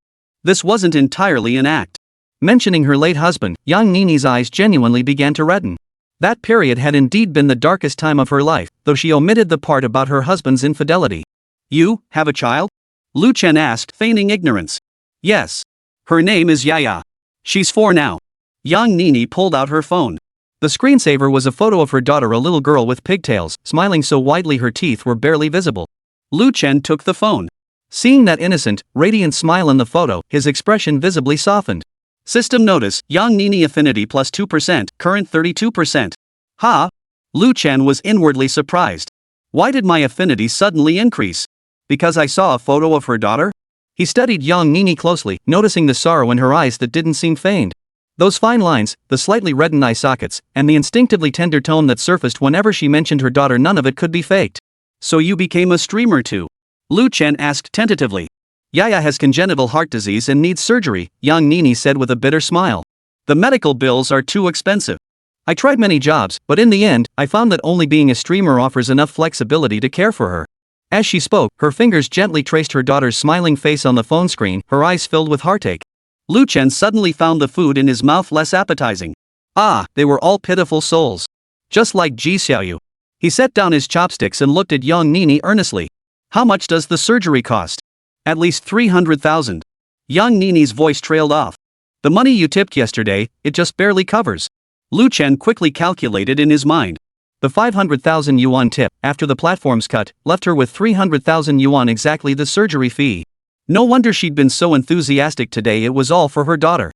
This wasn't entirely an act. Mentioning her late husband, Yang Nini's eyes genuinely began to redden. That period had indeed been the darkest time of her life, though she omitted the part about her husband's infidelity. You have a child? Lu Chen asked, feigning ignorance. Yes. Her name is Yaya. She's 4 now. Yang Nini pulled out her phone. The screensaver was a photo of her daughter, a little girl with pigtails, smiling so widely her teeth were barely visible. Lu Chen took the phone. Seeing that innocent, radiant smile in the photo, his expression visibly softened. System notice, Yang Nini affinity plus 2%, current 32%. Ha? Lu Chen was inwardly surprised. Why did my affinity suddenly increase? Because I saw a photo of her daughter? He studied Yang Nini closely, noticing the sorrow in her eyes that didn't seem feigned. Those fine lines, the slightly reddened eye sockets, and the instinctively tender tone that surfaced whenever she mentioned her daughter, none of it could be faked. So you became a streamer too? Lu Chen asked tentatively. Yaya has congenital heart disease and needs surgery, Yang Nini said with a bitter smile. The medical bills are too expensive. I tried many jobs, but in the end, I found that only being a streamer offers enough flexibility to care for her. As she spoke, her fingers gently traced her daughter's smiling face on the phone screen, her eyes filled with heartache. Lu Chen suddenly found the food in his mouth less appetizing. Ah, they were all pitiful souls. Just like Ji Xiaoyu. He set down his chopsticks and looked at Yang Nini earnestly. How much does the surgery cost? At least 300,000. Yang Nini's voice trailed off. The money you tipped yesterday, it just barely covers. Lu Chen quickly calculated in his mind. The 500,000 yuan tip, after the platform's cut, left her with 300,000 yuan, exactly the surgery fee. No wonder she'd been so enthusiastic today, it was all for her daughter.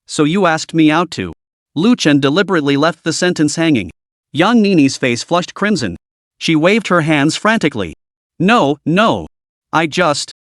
So you asked me out too. Lu Chen deliberately left the sentence hanging. Yang Nini's face flushed crimson. She waved her hands frantically. No. I just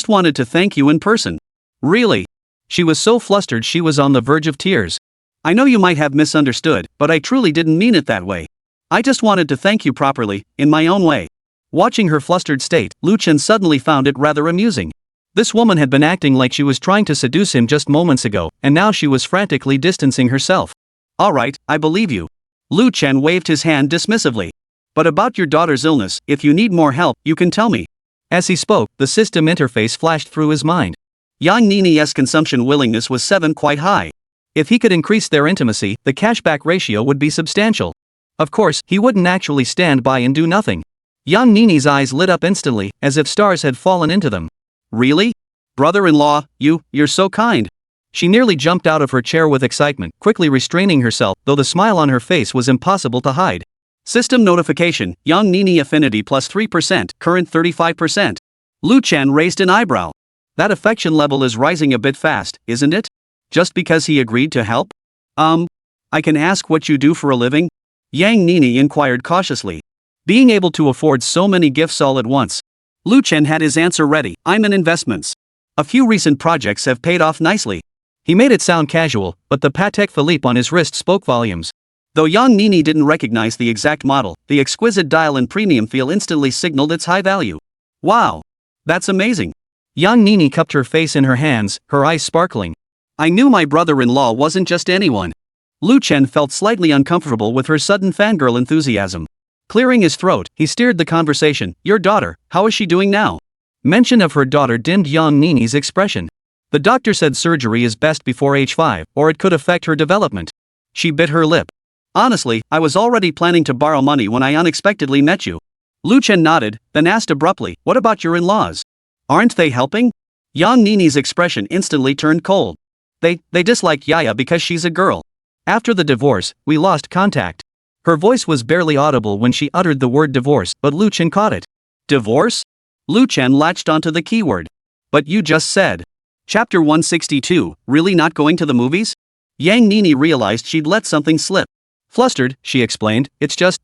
wanted to thank you in person. Really? She was so flustered she was on the verge of tears. I know you might have misunderstood, but I truly didn't mean it that way. I just wanted to thank you properly, in my own way. Watching her flustered state, Lu Chen suddenly found it rather amusing. This woman had been acting like she was trying to seduce him just moments ago, and now she was frantically distancing herself. All right, I believe you. Lu Chen waved his hand dismissively. But about your daughter's illness, if you need more help, you can tell me. As he spoke, the system interface flashed through his mind. Yang Nini's consumption willingness was 7, quite high. If he could increase their intimacy, the cashback ratio would be substantial. Of course, he wouldn't actually stand by and do nothing. Yang Nini's eyes lit up instantly, as if stars had fallen into them. Really? Brother-in-law, you're so kind. She nearly jumped out of her chair with excitement, quickly restraining herself, though the smile on her face was impossible to hide. System notification, Yang Nini affinity plus 3%, current 35%. Lu Chen raised an eyebrow. That affection level is rising a bit fast, isn't it? Just because he agreed to help? I can ask what you do for a living? Yang Nini inquired cautiously. Being able to afford so many gifts all at once. Lu Chen had his answer ready. I'm in investments. A few recent projects have paid off nicely. He made it sound casual, but the Patek Philippe on his wrist spoke volumes. Though Yang Nini didn't recognize the exact model, the exquisite dial and premium feel instantly signaled its high value. Wow! That's amazing. Yang Nini cupped her face in her hands, her eyes sparkling. I knew my brother-in-law wasn't just anyone. Lu Chen felt slightly uncomfortable with her sudden fangirl enthusiasm. Clearing his throat, he steered the conversation. Your daughter, how is she doing now? Mention of her daughter dimmed Yang Nini's expression. The doctor said surgery is best before age 5, or it could affect her development. She bit her lip. Honestly, I was already planning to borrow money when I unexpectedly met you. Lu Chen nodded, then asked abruptly, what about your in-laws? Aren't they helping? Yang Nini's expression instantly turned cold. They dislike Yaya because she's a girl. After the divorce, we lost contact. Her voice was barely audible when she uttered the word divorce, but Lu Chen caught it. Divorce? Lu Chen latched onto the keyword. But you just said. Chapter 162, really not going to the movies? Yang Nini realized she'd let something slip. Flustered, she explained, it's just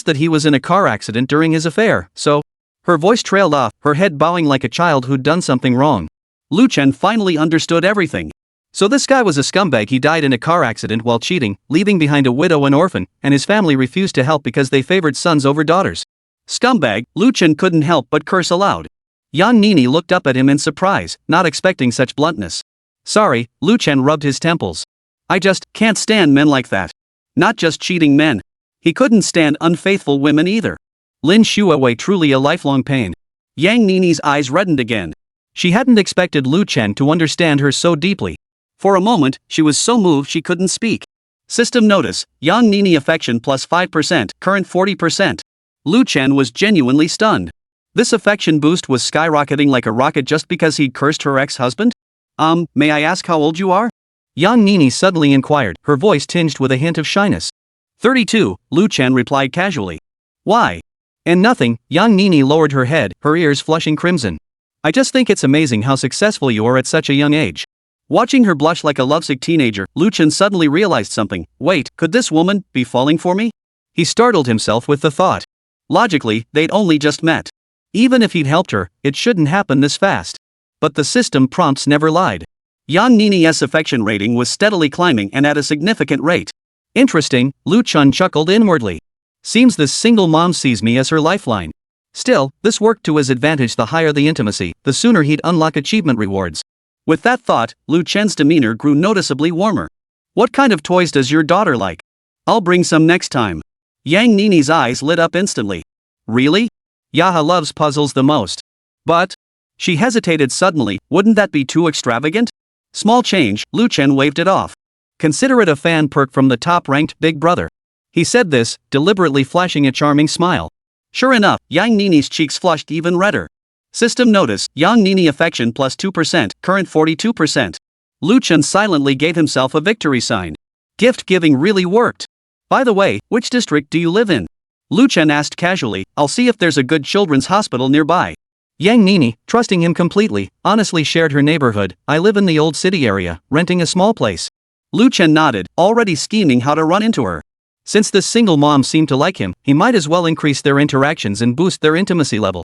that he was in a car accident during his affair, so. Her voice trailed off, her head bowing like a child who'd done something wrong. Lu Chen finally understood everything. So this guy was a scumbag. He died in a car accident while cheating, leaving behind a widow and orphan, and his family refused to help because they favored sons over daughters. Scumbag, Lu Chen couldn't help but curse aloud. Yang Nini looked up at him in surprise, not expecting such bluntness. Sorry, Lu Chen rubbed his temples. I just can't stand men like that. Not just cheating men. He couldn't stand unfaithful women either. Lin Yuqing, truly a lifelong pain. Yang Nini's eyes reddened again. She hadn't expected Lu Chen to understand her so deeply. For a moment, she was so moved she couldn't speak. System notice, Yang Nini affection plus 5%, current 40%. Lu Chen was genuinely stunned. This affection boost was skyrocketing like a rocket just because he'd cursed her ex-husband? May I ask how old you are? Yang Nini suddenly inquired, her voice tinged with a hint of shyness. 32, Lu Chen replied casually. Why? And nothing, Yang Nini lowered her head, her ears flushing crimson. I just think it's amazing how successful you are at such a young age. Watching her blush like a lovesick teenager, Lu Chen suddenly realized something. Wait, could this woman be falling for me? He startled himself with the thought. Logically, they'd only just met. Even if he'd helped her, it shouldn't happen this fast. But the system prompts never lied. Yang Nini's affection rating was steadily climbing and at a significant rate. Interesting, Lu Chen chuckled inwardly. Seems this single mom sees me as her lifeline. Still, this worked to his advantage. The higher the intimacy, the sooner he'd unlock achievement rewards. With that thought, Lu Chen's demeanor grew noticeably warmer. What kind of toys does your daughter like? I'll bring some next time. Yang Nini's eyes lit up instantly. Really? Yaha loves puzzles the most. But? She hesitated suddenly. Wouldn't that be too extravagant? Small change, Lu Chen waved it off. Consider it a fan perk from the top-ranked Big Brother. He said this, deliberately flashing a charming smile. Sure enough, Yang Nini's cheeks flushed even redder. System notice, Yang Nini affection plus 2%, current 42%. Lu Chen silently gave himself a victory sign. Gift giving really worked. By the way, which district do you live in? Lu Chen asked casually. I'll see if there's a good children's hospital nearby. Yang Nini, trusting him completely, honestly shared her neighborhood. I live in the old city area, renting a small place. Lu Chen nodded, already scheming how to run into her. Since this single mom seemed to like him, he might as well increase their interactions and boost their intimacy level.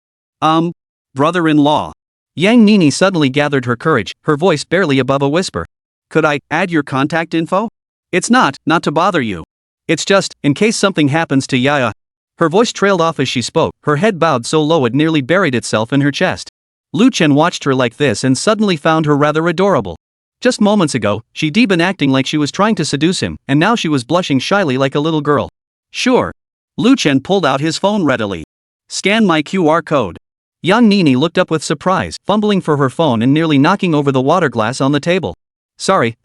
Brother-in-law. Yang Nini suddenly gathered her courage, her voice barely above a whisper. Could I add your contact info? It's not to bother you. It's just, in case something happens to Yaya. Her voice trailed off as she spoke, her head bowed so low it nearly buried itself in her chest. Lu Chen watched her like this and suddenly found her rather adorable. Just moments ago, she'd been acting like she was trying to seduce him, and now she was blushing shyly like a little girl. Sure. Lu Chen pulled out his phone readily. Scan my QR code. Yang Nini looked up with surprise, fumbling for her phone and nearly knocking over the water glass on the table. Sorry,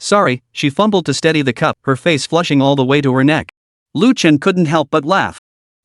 she fumbled to steady the cup, her face flushing all the way to her neck. Lu Chen couldn't help but laugh.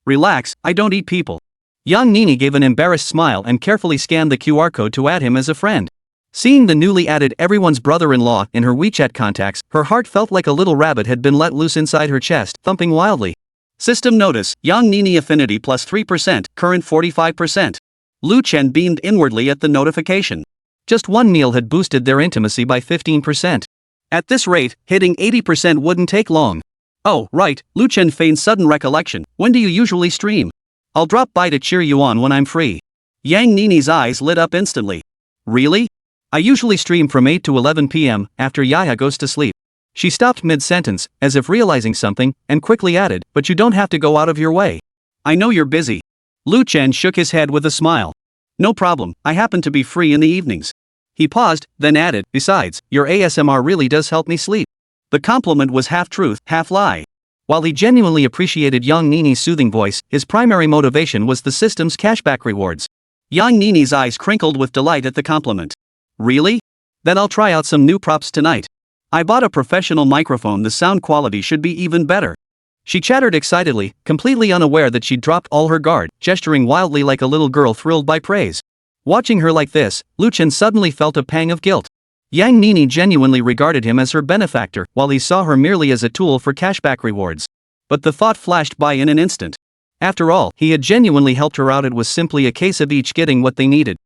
Relax, I don't eat people. Yang Nini gave an embarrassed smile and carefully scanned the QR code to add him as a friend. Seeing the newly added everyone's brother-in-law in her WeChat contacts, her heart felt like a little rabbit had been let loose inside her chest, thumping wildly. System notice, Yang Nini affinity plus 3%, current 45%. Lu Chen beamed inwardly at the notification. Just one meal had boosted their intimacy by 15%. At this rate, hitting 80% wouldn't take long. Oh, right, Lu Chen feigned sudden recollection. When do you usually stream? I'll drop by to cheer you on when I'm free. Yang Nini's eyes lit up instantly. Really? I usually stream from 8 to 11 p.m. after Yaya goes to sleep. She stopped mid-sentence, as if realizing something, and quickly added, but you don't have to go out of your way. I know you're busy. Lu Chen shook his head with a smile. No problem, I happen to be free in the evenings. He paused, then added, besides, your ASMR really does help me sleep. The compliment was half truth, half lie. While he genuinely appreciated Yang Nini's soothing voice, his primary motivation was the system's cashback rewards. Yang Nini's eyes crinkled with delight at the compliment. Really? Then I'll try out some new props tonight. I bought a professional microphone, the sound quality should be even better. She chattered excitedly, completely unaware that she'd dropped all her guard, gesturing wildly like a little girl thrilled by praise. Watching her like this, Lu Chen suddenly felt a pang of guilt. Yang Nini genuinely regarded him as her benefactor, while he saw her merely as a tool for cashback rewards. But the thought flashed by in an instant. After all, he had genuinely helped her out. It was simply a case of each getting what they needed.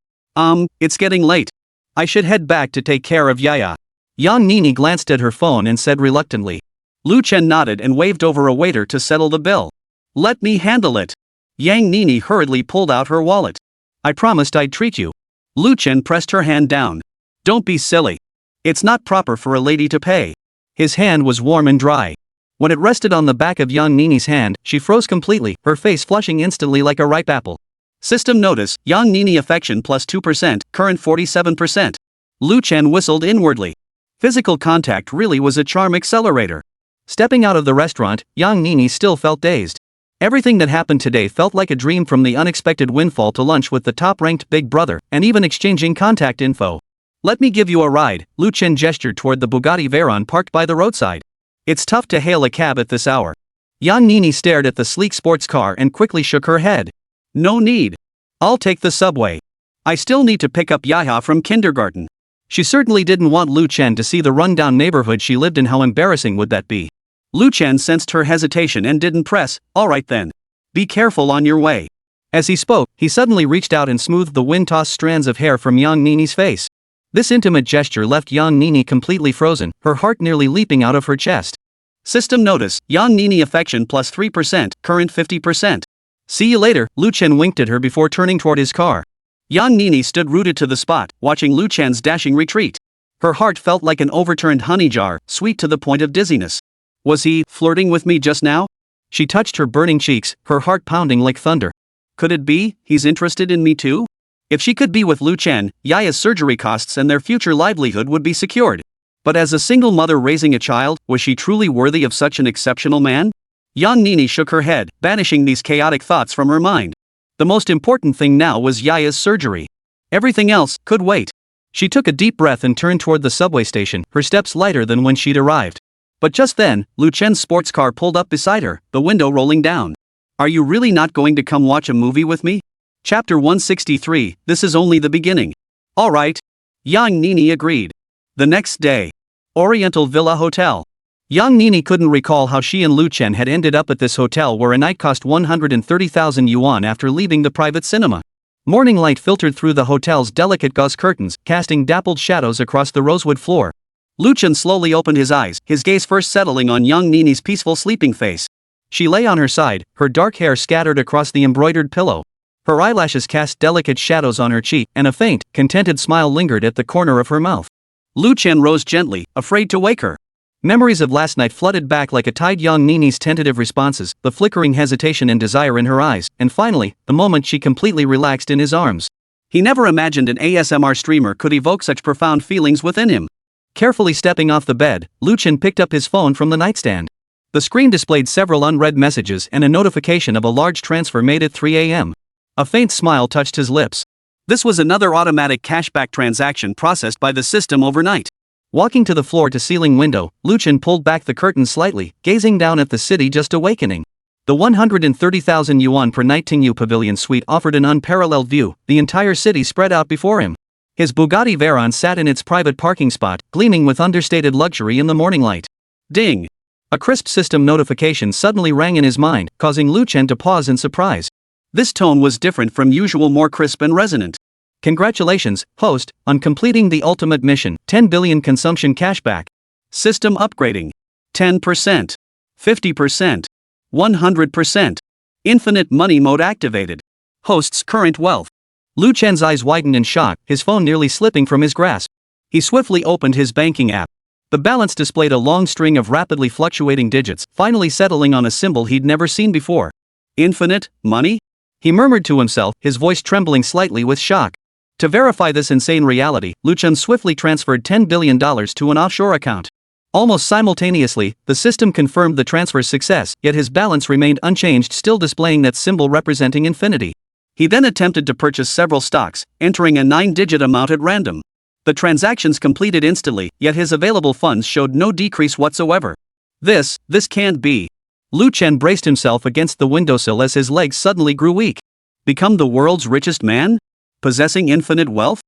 It's getting late. I should head back to take care of Yaya. Yang Nini glanced at her phone and said reluctantly. Lu Chen nodded and waved over a waiter to settle the bill. Let me handle it. Yang Nini hurriedly pulled out her wallet. I promised I'd treat you. Lu Chen pressed her hand down. Don't be silly. It's not proper for a lady to pay. His hand was warm and dry. When it rested on the back of Yang Nini's hand, she froze completely, her face flushing instantly like a ripe apple. System notice, Yang Nini affection plus 2%, current 47%. Lu Chen whistled inwardly. Physical contact really was a charm accelerator. Stepping out of the restaurant, Yang Nini still felt dazed. Everything that happened today felt like a dream, from the unexpected windfall to lunch with the top-ranked Big Brother, and even exchanging contact info. Let me give you a ride, Lu Chen gestured toward the Bugatti Veyron parked by the roadside. It's tough to hail a cab at this hour. Yang Nini stared at the sleek sports car and quickly shook her head. No need. I'll take the subway. I still need to pick up Yaya from kindergarten. She certainly didn't want Lu Chen to see the rundown neighborhood she lived in. How embarrassing would that be? Lu Chen sensed her hesitation and didn't press. All right then. Be careful on your way. As he spoke, he suddenly reached out and smoothed the wind-tossed strands of hair from Yang Nini's face. This intimate gesture left Yang Nini completely frozen, her heart nearly leaping out of her chest. System notice, Yang Nini affection plus 3%, current 50%. See you later, Lu Chen winked at her before turning toward his car. Yang Nini stood rooted to the spot, watching Lu Chen's dashing retreat. Her heart felt like an overturned honey jar, sweet to the point of dizziness. Was he flirting with me just now? She touched her burning cheeks, her heart pounding like thunder. Could it be he's interested in me too? If she could be with Lu Chen, Yaya's surgery costs and their future livelihood would be secured. But as a single mother raising a child, was she truly worthy of such an exceptional man? Yang Nini shook her head, banishing these chaotic thoughts from her mind. The most important thing now was Yaya's surgery. Everything else could wait. She took a deep breath and turned toward the subway station, her steps lighter than when she'd arrived. But just then, Lu Chen's sports car pulled up beside her, the window rolling down. Are you really not going to come watch a movie with me? Chapter 163, this is only the beginning. All right. Yang Nini agreed. The next day. Oriental Villa Hotel. Yang Nini couldn't recall how she and Lu Chen had ended up at this hotel where a night cost 130,000 yuan after leaving the private cinema. Morning light filtered through the hotel's delicate gauze curtains, casting dappled shadows across the rosewood floor. Lu Chen slowly opened his eyes, his gaze first settling on Yang Nini's peaceful sleeping face. She lay on her side, her dark hair scattered across the embroidered pillow. Her eyelashes cast delicate shadows on her cheek, and a faint, contented smile lingered at the corner of her mouth. Lu Chen rose gently, afraid to wake her. Memories of last night flooded back like a tide. Yang Nini's tentative responses, the flickering hesitation and desire in her eyes, and finally, the moment she completely relaxed in his arms. He never imagined an ASMR streamer could evoke such profound feelings within him. Carefully stepping off the bed, Lu Chen picked up his phone from the nightstand. The screen displayed several unread messages and a notification of a large transfer made at 3 a.m. A faint smile touched his lips. This was another automatic cashback transaction processed by the system overnight. Walking to the floor-to-ceiling window, Lu Chen pulled back the curtain slightly, gazing down at the city just awakening. The 130,000 yuan per night Tingyu Pavilion suite offered an unparalleled view, the entire city spread out before him. His Bugatti Veyron sat in its private parking spot, gleaming with understated luxury in the morning light. Ding! A crisp system notification suddenly rang in his mind, causing Lu Chen to pause in surprise. This tone was different from usual, more crisp and resonant. Congratulations, host, on completing the ultimate mission, 10 billion consumption cashback. System upgrading. 10%. 50%. 100%. Infinite money mode activated. Host's current wealth. Lu Chen's eyes widened in shock, his phone nearly slipping from his grasp. He swiftly opened his banking app. The balance displayed a long string of rapidly fluctuating digits, finally settling on a symbol he'd never seen before. Infinite money? He murmured to himself, his voice trembling slightly with shock. To verify this insane reality, Lu Chen swiftly transferred $10 billion to an offshore account. Almost simultaneously, the system confirmed the transfer's success, yet his balance remained unchanged, still displaying that symbol representing infinity. He then attempted to purchase several stocks, entering a 9-digit amount at random. The transactions completed instantly, yet his available funds showed no decrease whatsoever. This can't be. Lu Chen braced himself against the windowsill as his legs suddenly grew weak. Become the world's richest man? Possessing infinite wealth?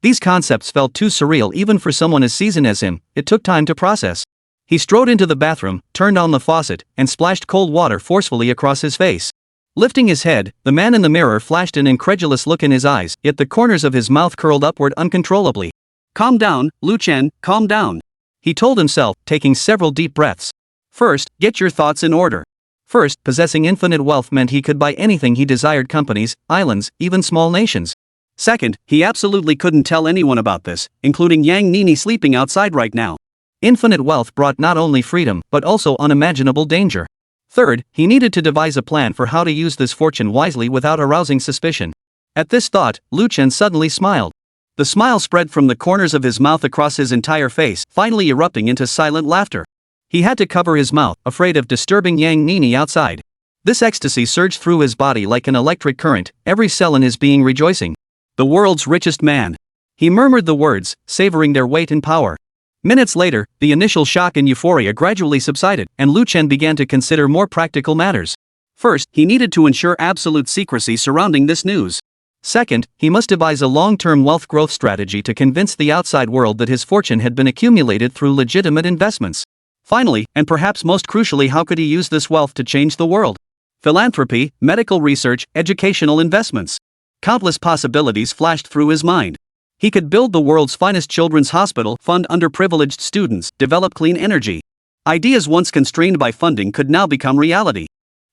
These concepts felt too surreal even for someone as seasoned as him. It took time to process. He strode into the bathroom, turned on the faucet, and splashed cold water forcefully across his face. Lifting his head, the man in the mirror flashed an incredulous look in his eyes, yet the corners of his mouth curled upward uncontrollably. Calm down, Lu Chen, calm down. He told himself, taking several deep breaths. First, get your thoughts in order. First, possessing infinite wealth meant he could buy anything he desired: companies, islands, even small nations. Second, he absolutely couldn't tell anyone about this, including Yang Nini sleeping outside right now. Infinite wealth brought not only freedom, but also unimaginable danger. Third, he needed to devise a plan for how to use this fortune wisely without arousing suspicion. At this thought, Lu Chen suddenly smiled. The smile spread from the corners of his mouth across his entire face, finally erupting into silent laughter. He had to cover his mouth, afraid of disturbing Yang Nini outside. This ecstasy surged through his body like an electric current, every cell in his being rejoicing. The world's richest man. He murmured the words, savoring their weight and power. Minutes later, the initial shock and euphoria gradually subsided, and Lu Chen began to consider more practical matters. First, he needed to ensure absolute secrecy surrounding this news. Second, he must devise a long-term wealth growth strategy to convince the outside world that his fortune had been accumulated through legitimate investments. Finally, and perhaps most crucially, how could he use this wealth to change the world? Philanthropy, medical research, educational investments. Countless possibilities flashed through his mind. He could build the world's finest children's hospital, fund underprivileged students, develop clean energy. Ideas once constrained by funding could now become reality.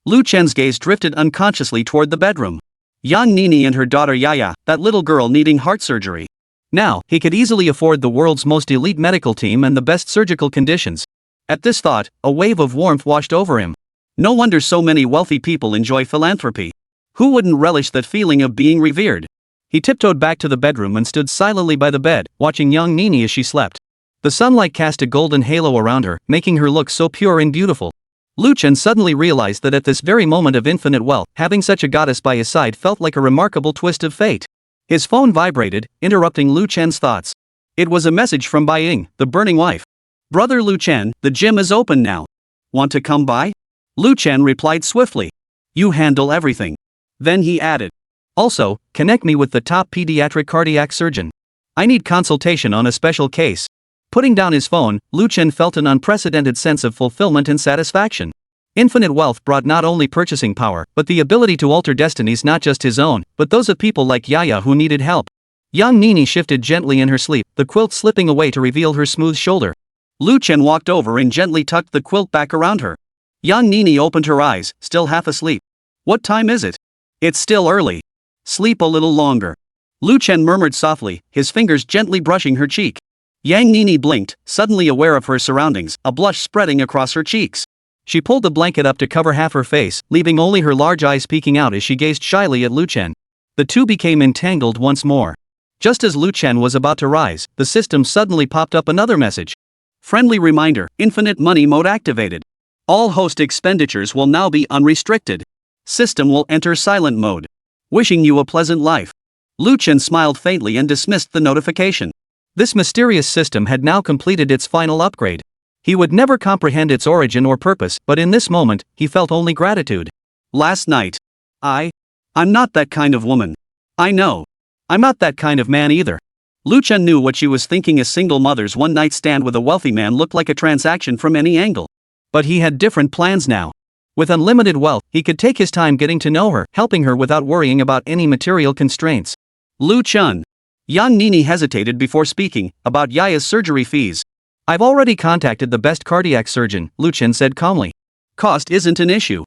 Lu Chen's gaze drifted unconsciously toward the bedroom. Yang Nini and her daughter Yaya, that little girl needing heart surgery. Now, he could easily afford the world's most elite medical team and the best surgical conditions. At this thought, a wave of warmth washed over him. No wonder so many wealthy people enjoy philanthropy. Who wouldn't relish that feeling of being revered? He tiptoed back to the bedroom and stood silently by the bed, watching Yang Nini as she slept. The sunlight cast a golden halo around her, making her look so pure and beautiful. Lu Chen suddenly realized that at this very moment of infinite wealth, having such a goddess by his side felt like a remarkable twist of fate. His phone vibrated, interrupting Lu Chen's thoughts. It was a message from Bai Ying, the burning wife. "Brother Lu Chen, the gym is open now. Want to come by?" Lu Chen replied swiftly. "You handle everything." Then he added, "Also, connect me with the top pediatric cardiac surgeon. I need consultation on a special case." Putting down his phone, Lu Chen felt an unprecedented sense of fulfillment and satisfaction. Infinite wealth brought not only purchasing power, but the ability to alter destinies, not just his own, but those of people like Yaya who needed help. Yang Nini shifted gently in her sleep, the quilt slipping away to reveal her smooth shoulder. Lu Chen walked over and gently tucked the quilt back around her. Yang Nini opened her eyes, still half asleep. "What time is it?" "It's still early. Sleep a little longer." Lu Chen murmured softly, his fingers gently brushing her cheek. Yang Nini blinked, suddenly aware of her surroundings, a blush spreading across her cheeks. She pulled the blanket up to cover half her face, leaving only her large eyes peeking out as she gazed shyly at Lu Chen. The two became entangled once more. Just as Lu Chen was about to rise, the system suddenly popped up another message. "Friendly reminder, infinite money mode activated. All host expenditures will now be unrestricted. System will enter silent mode. Wishing you a pleasant life." Lu Chen smiled faintly and dismissed the notification. This mysterious system had now completed its final upgrade. He would never comprehend its origin or purpose, but in this moment, he felt only gratitude. "Last night. I'm not that kind of woman. I know. I'm not that kind of man either." Lu Chen knew what she was thinking. A single mother's one-night stand with a wealthy man looked like a transaction from any angle. But he had different plans now. With unlimited wealth, he could take his time getting to know her, helping her without worrying about any material constraints. "Lu Chen." Yang Nini hesitated before speaking, "About Yaya's surgery fees." "I've already contacted the best cardiac surgeon," Lu Chen said calmly. "Cost isn't an issue.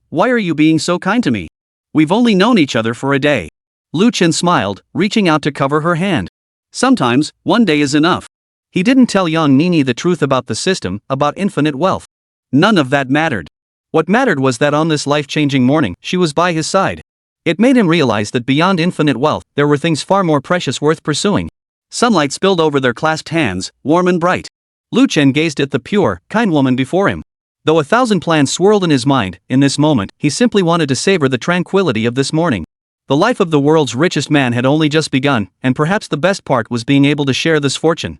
Why are you being so kind to me? We've only known each other for a day." Lu Chen smiled, reaching out to cover her hand. "Sometimes, one day is enough." He didn't tell Yang Nini the truth about the system, about infinite wealth. None of that mattered. What mattered was that on this life-changing morning, she was by his side. It made him realize that beyond infinite wealth, there were things far more precious worth pursuing. Sunlight spilled over their clasped hands, warm and bright. Lu Chen gazed at the pure, kind woman before him. Though 1,000 plans swirled in his mind, in this moment, he simply wanted to savor the tranquility of this morning. The life of the world's richest man had only just begun, and perhaps the best part was being able to share this fortune.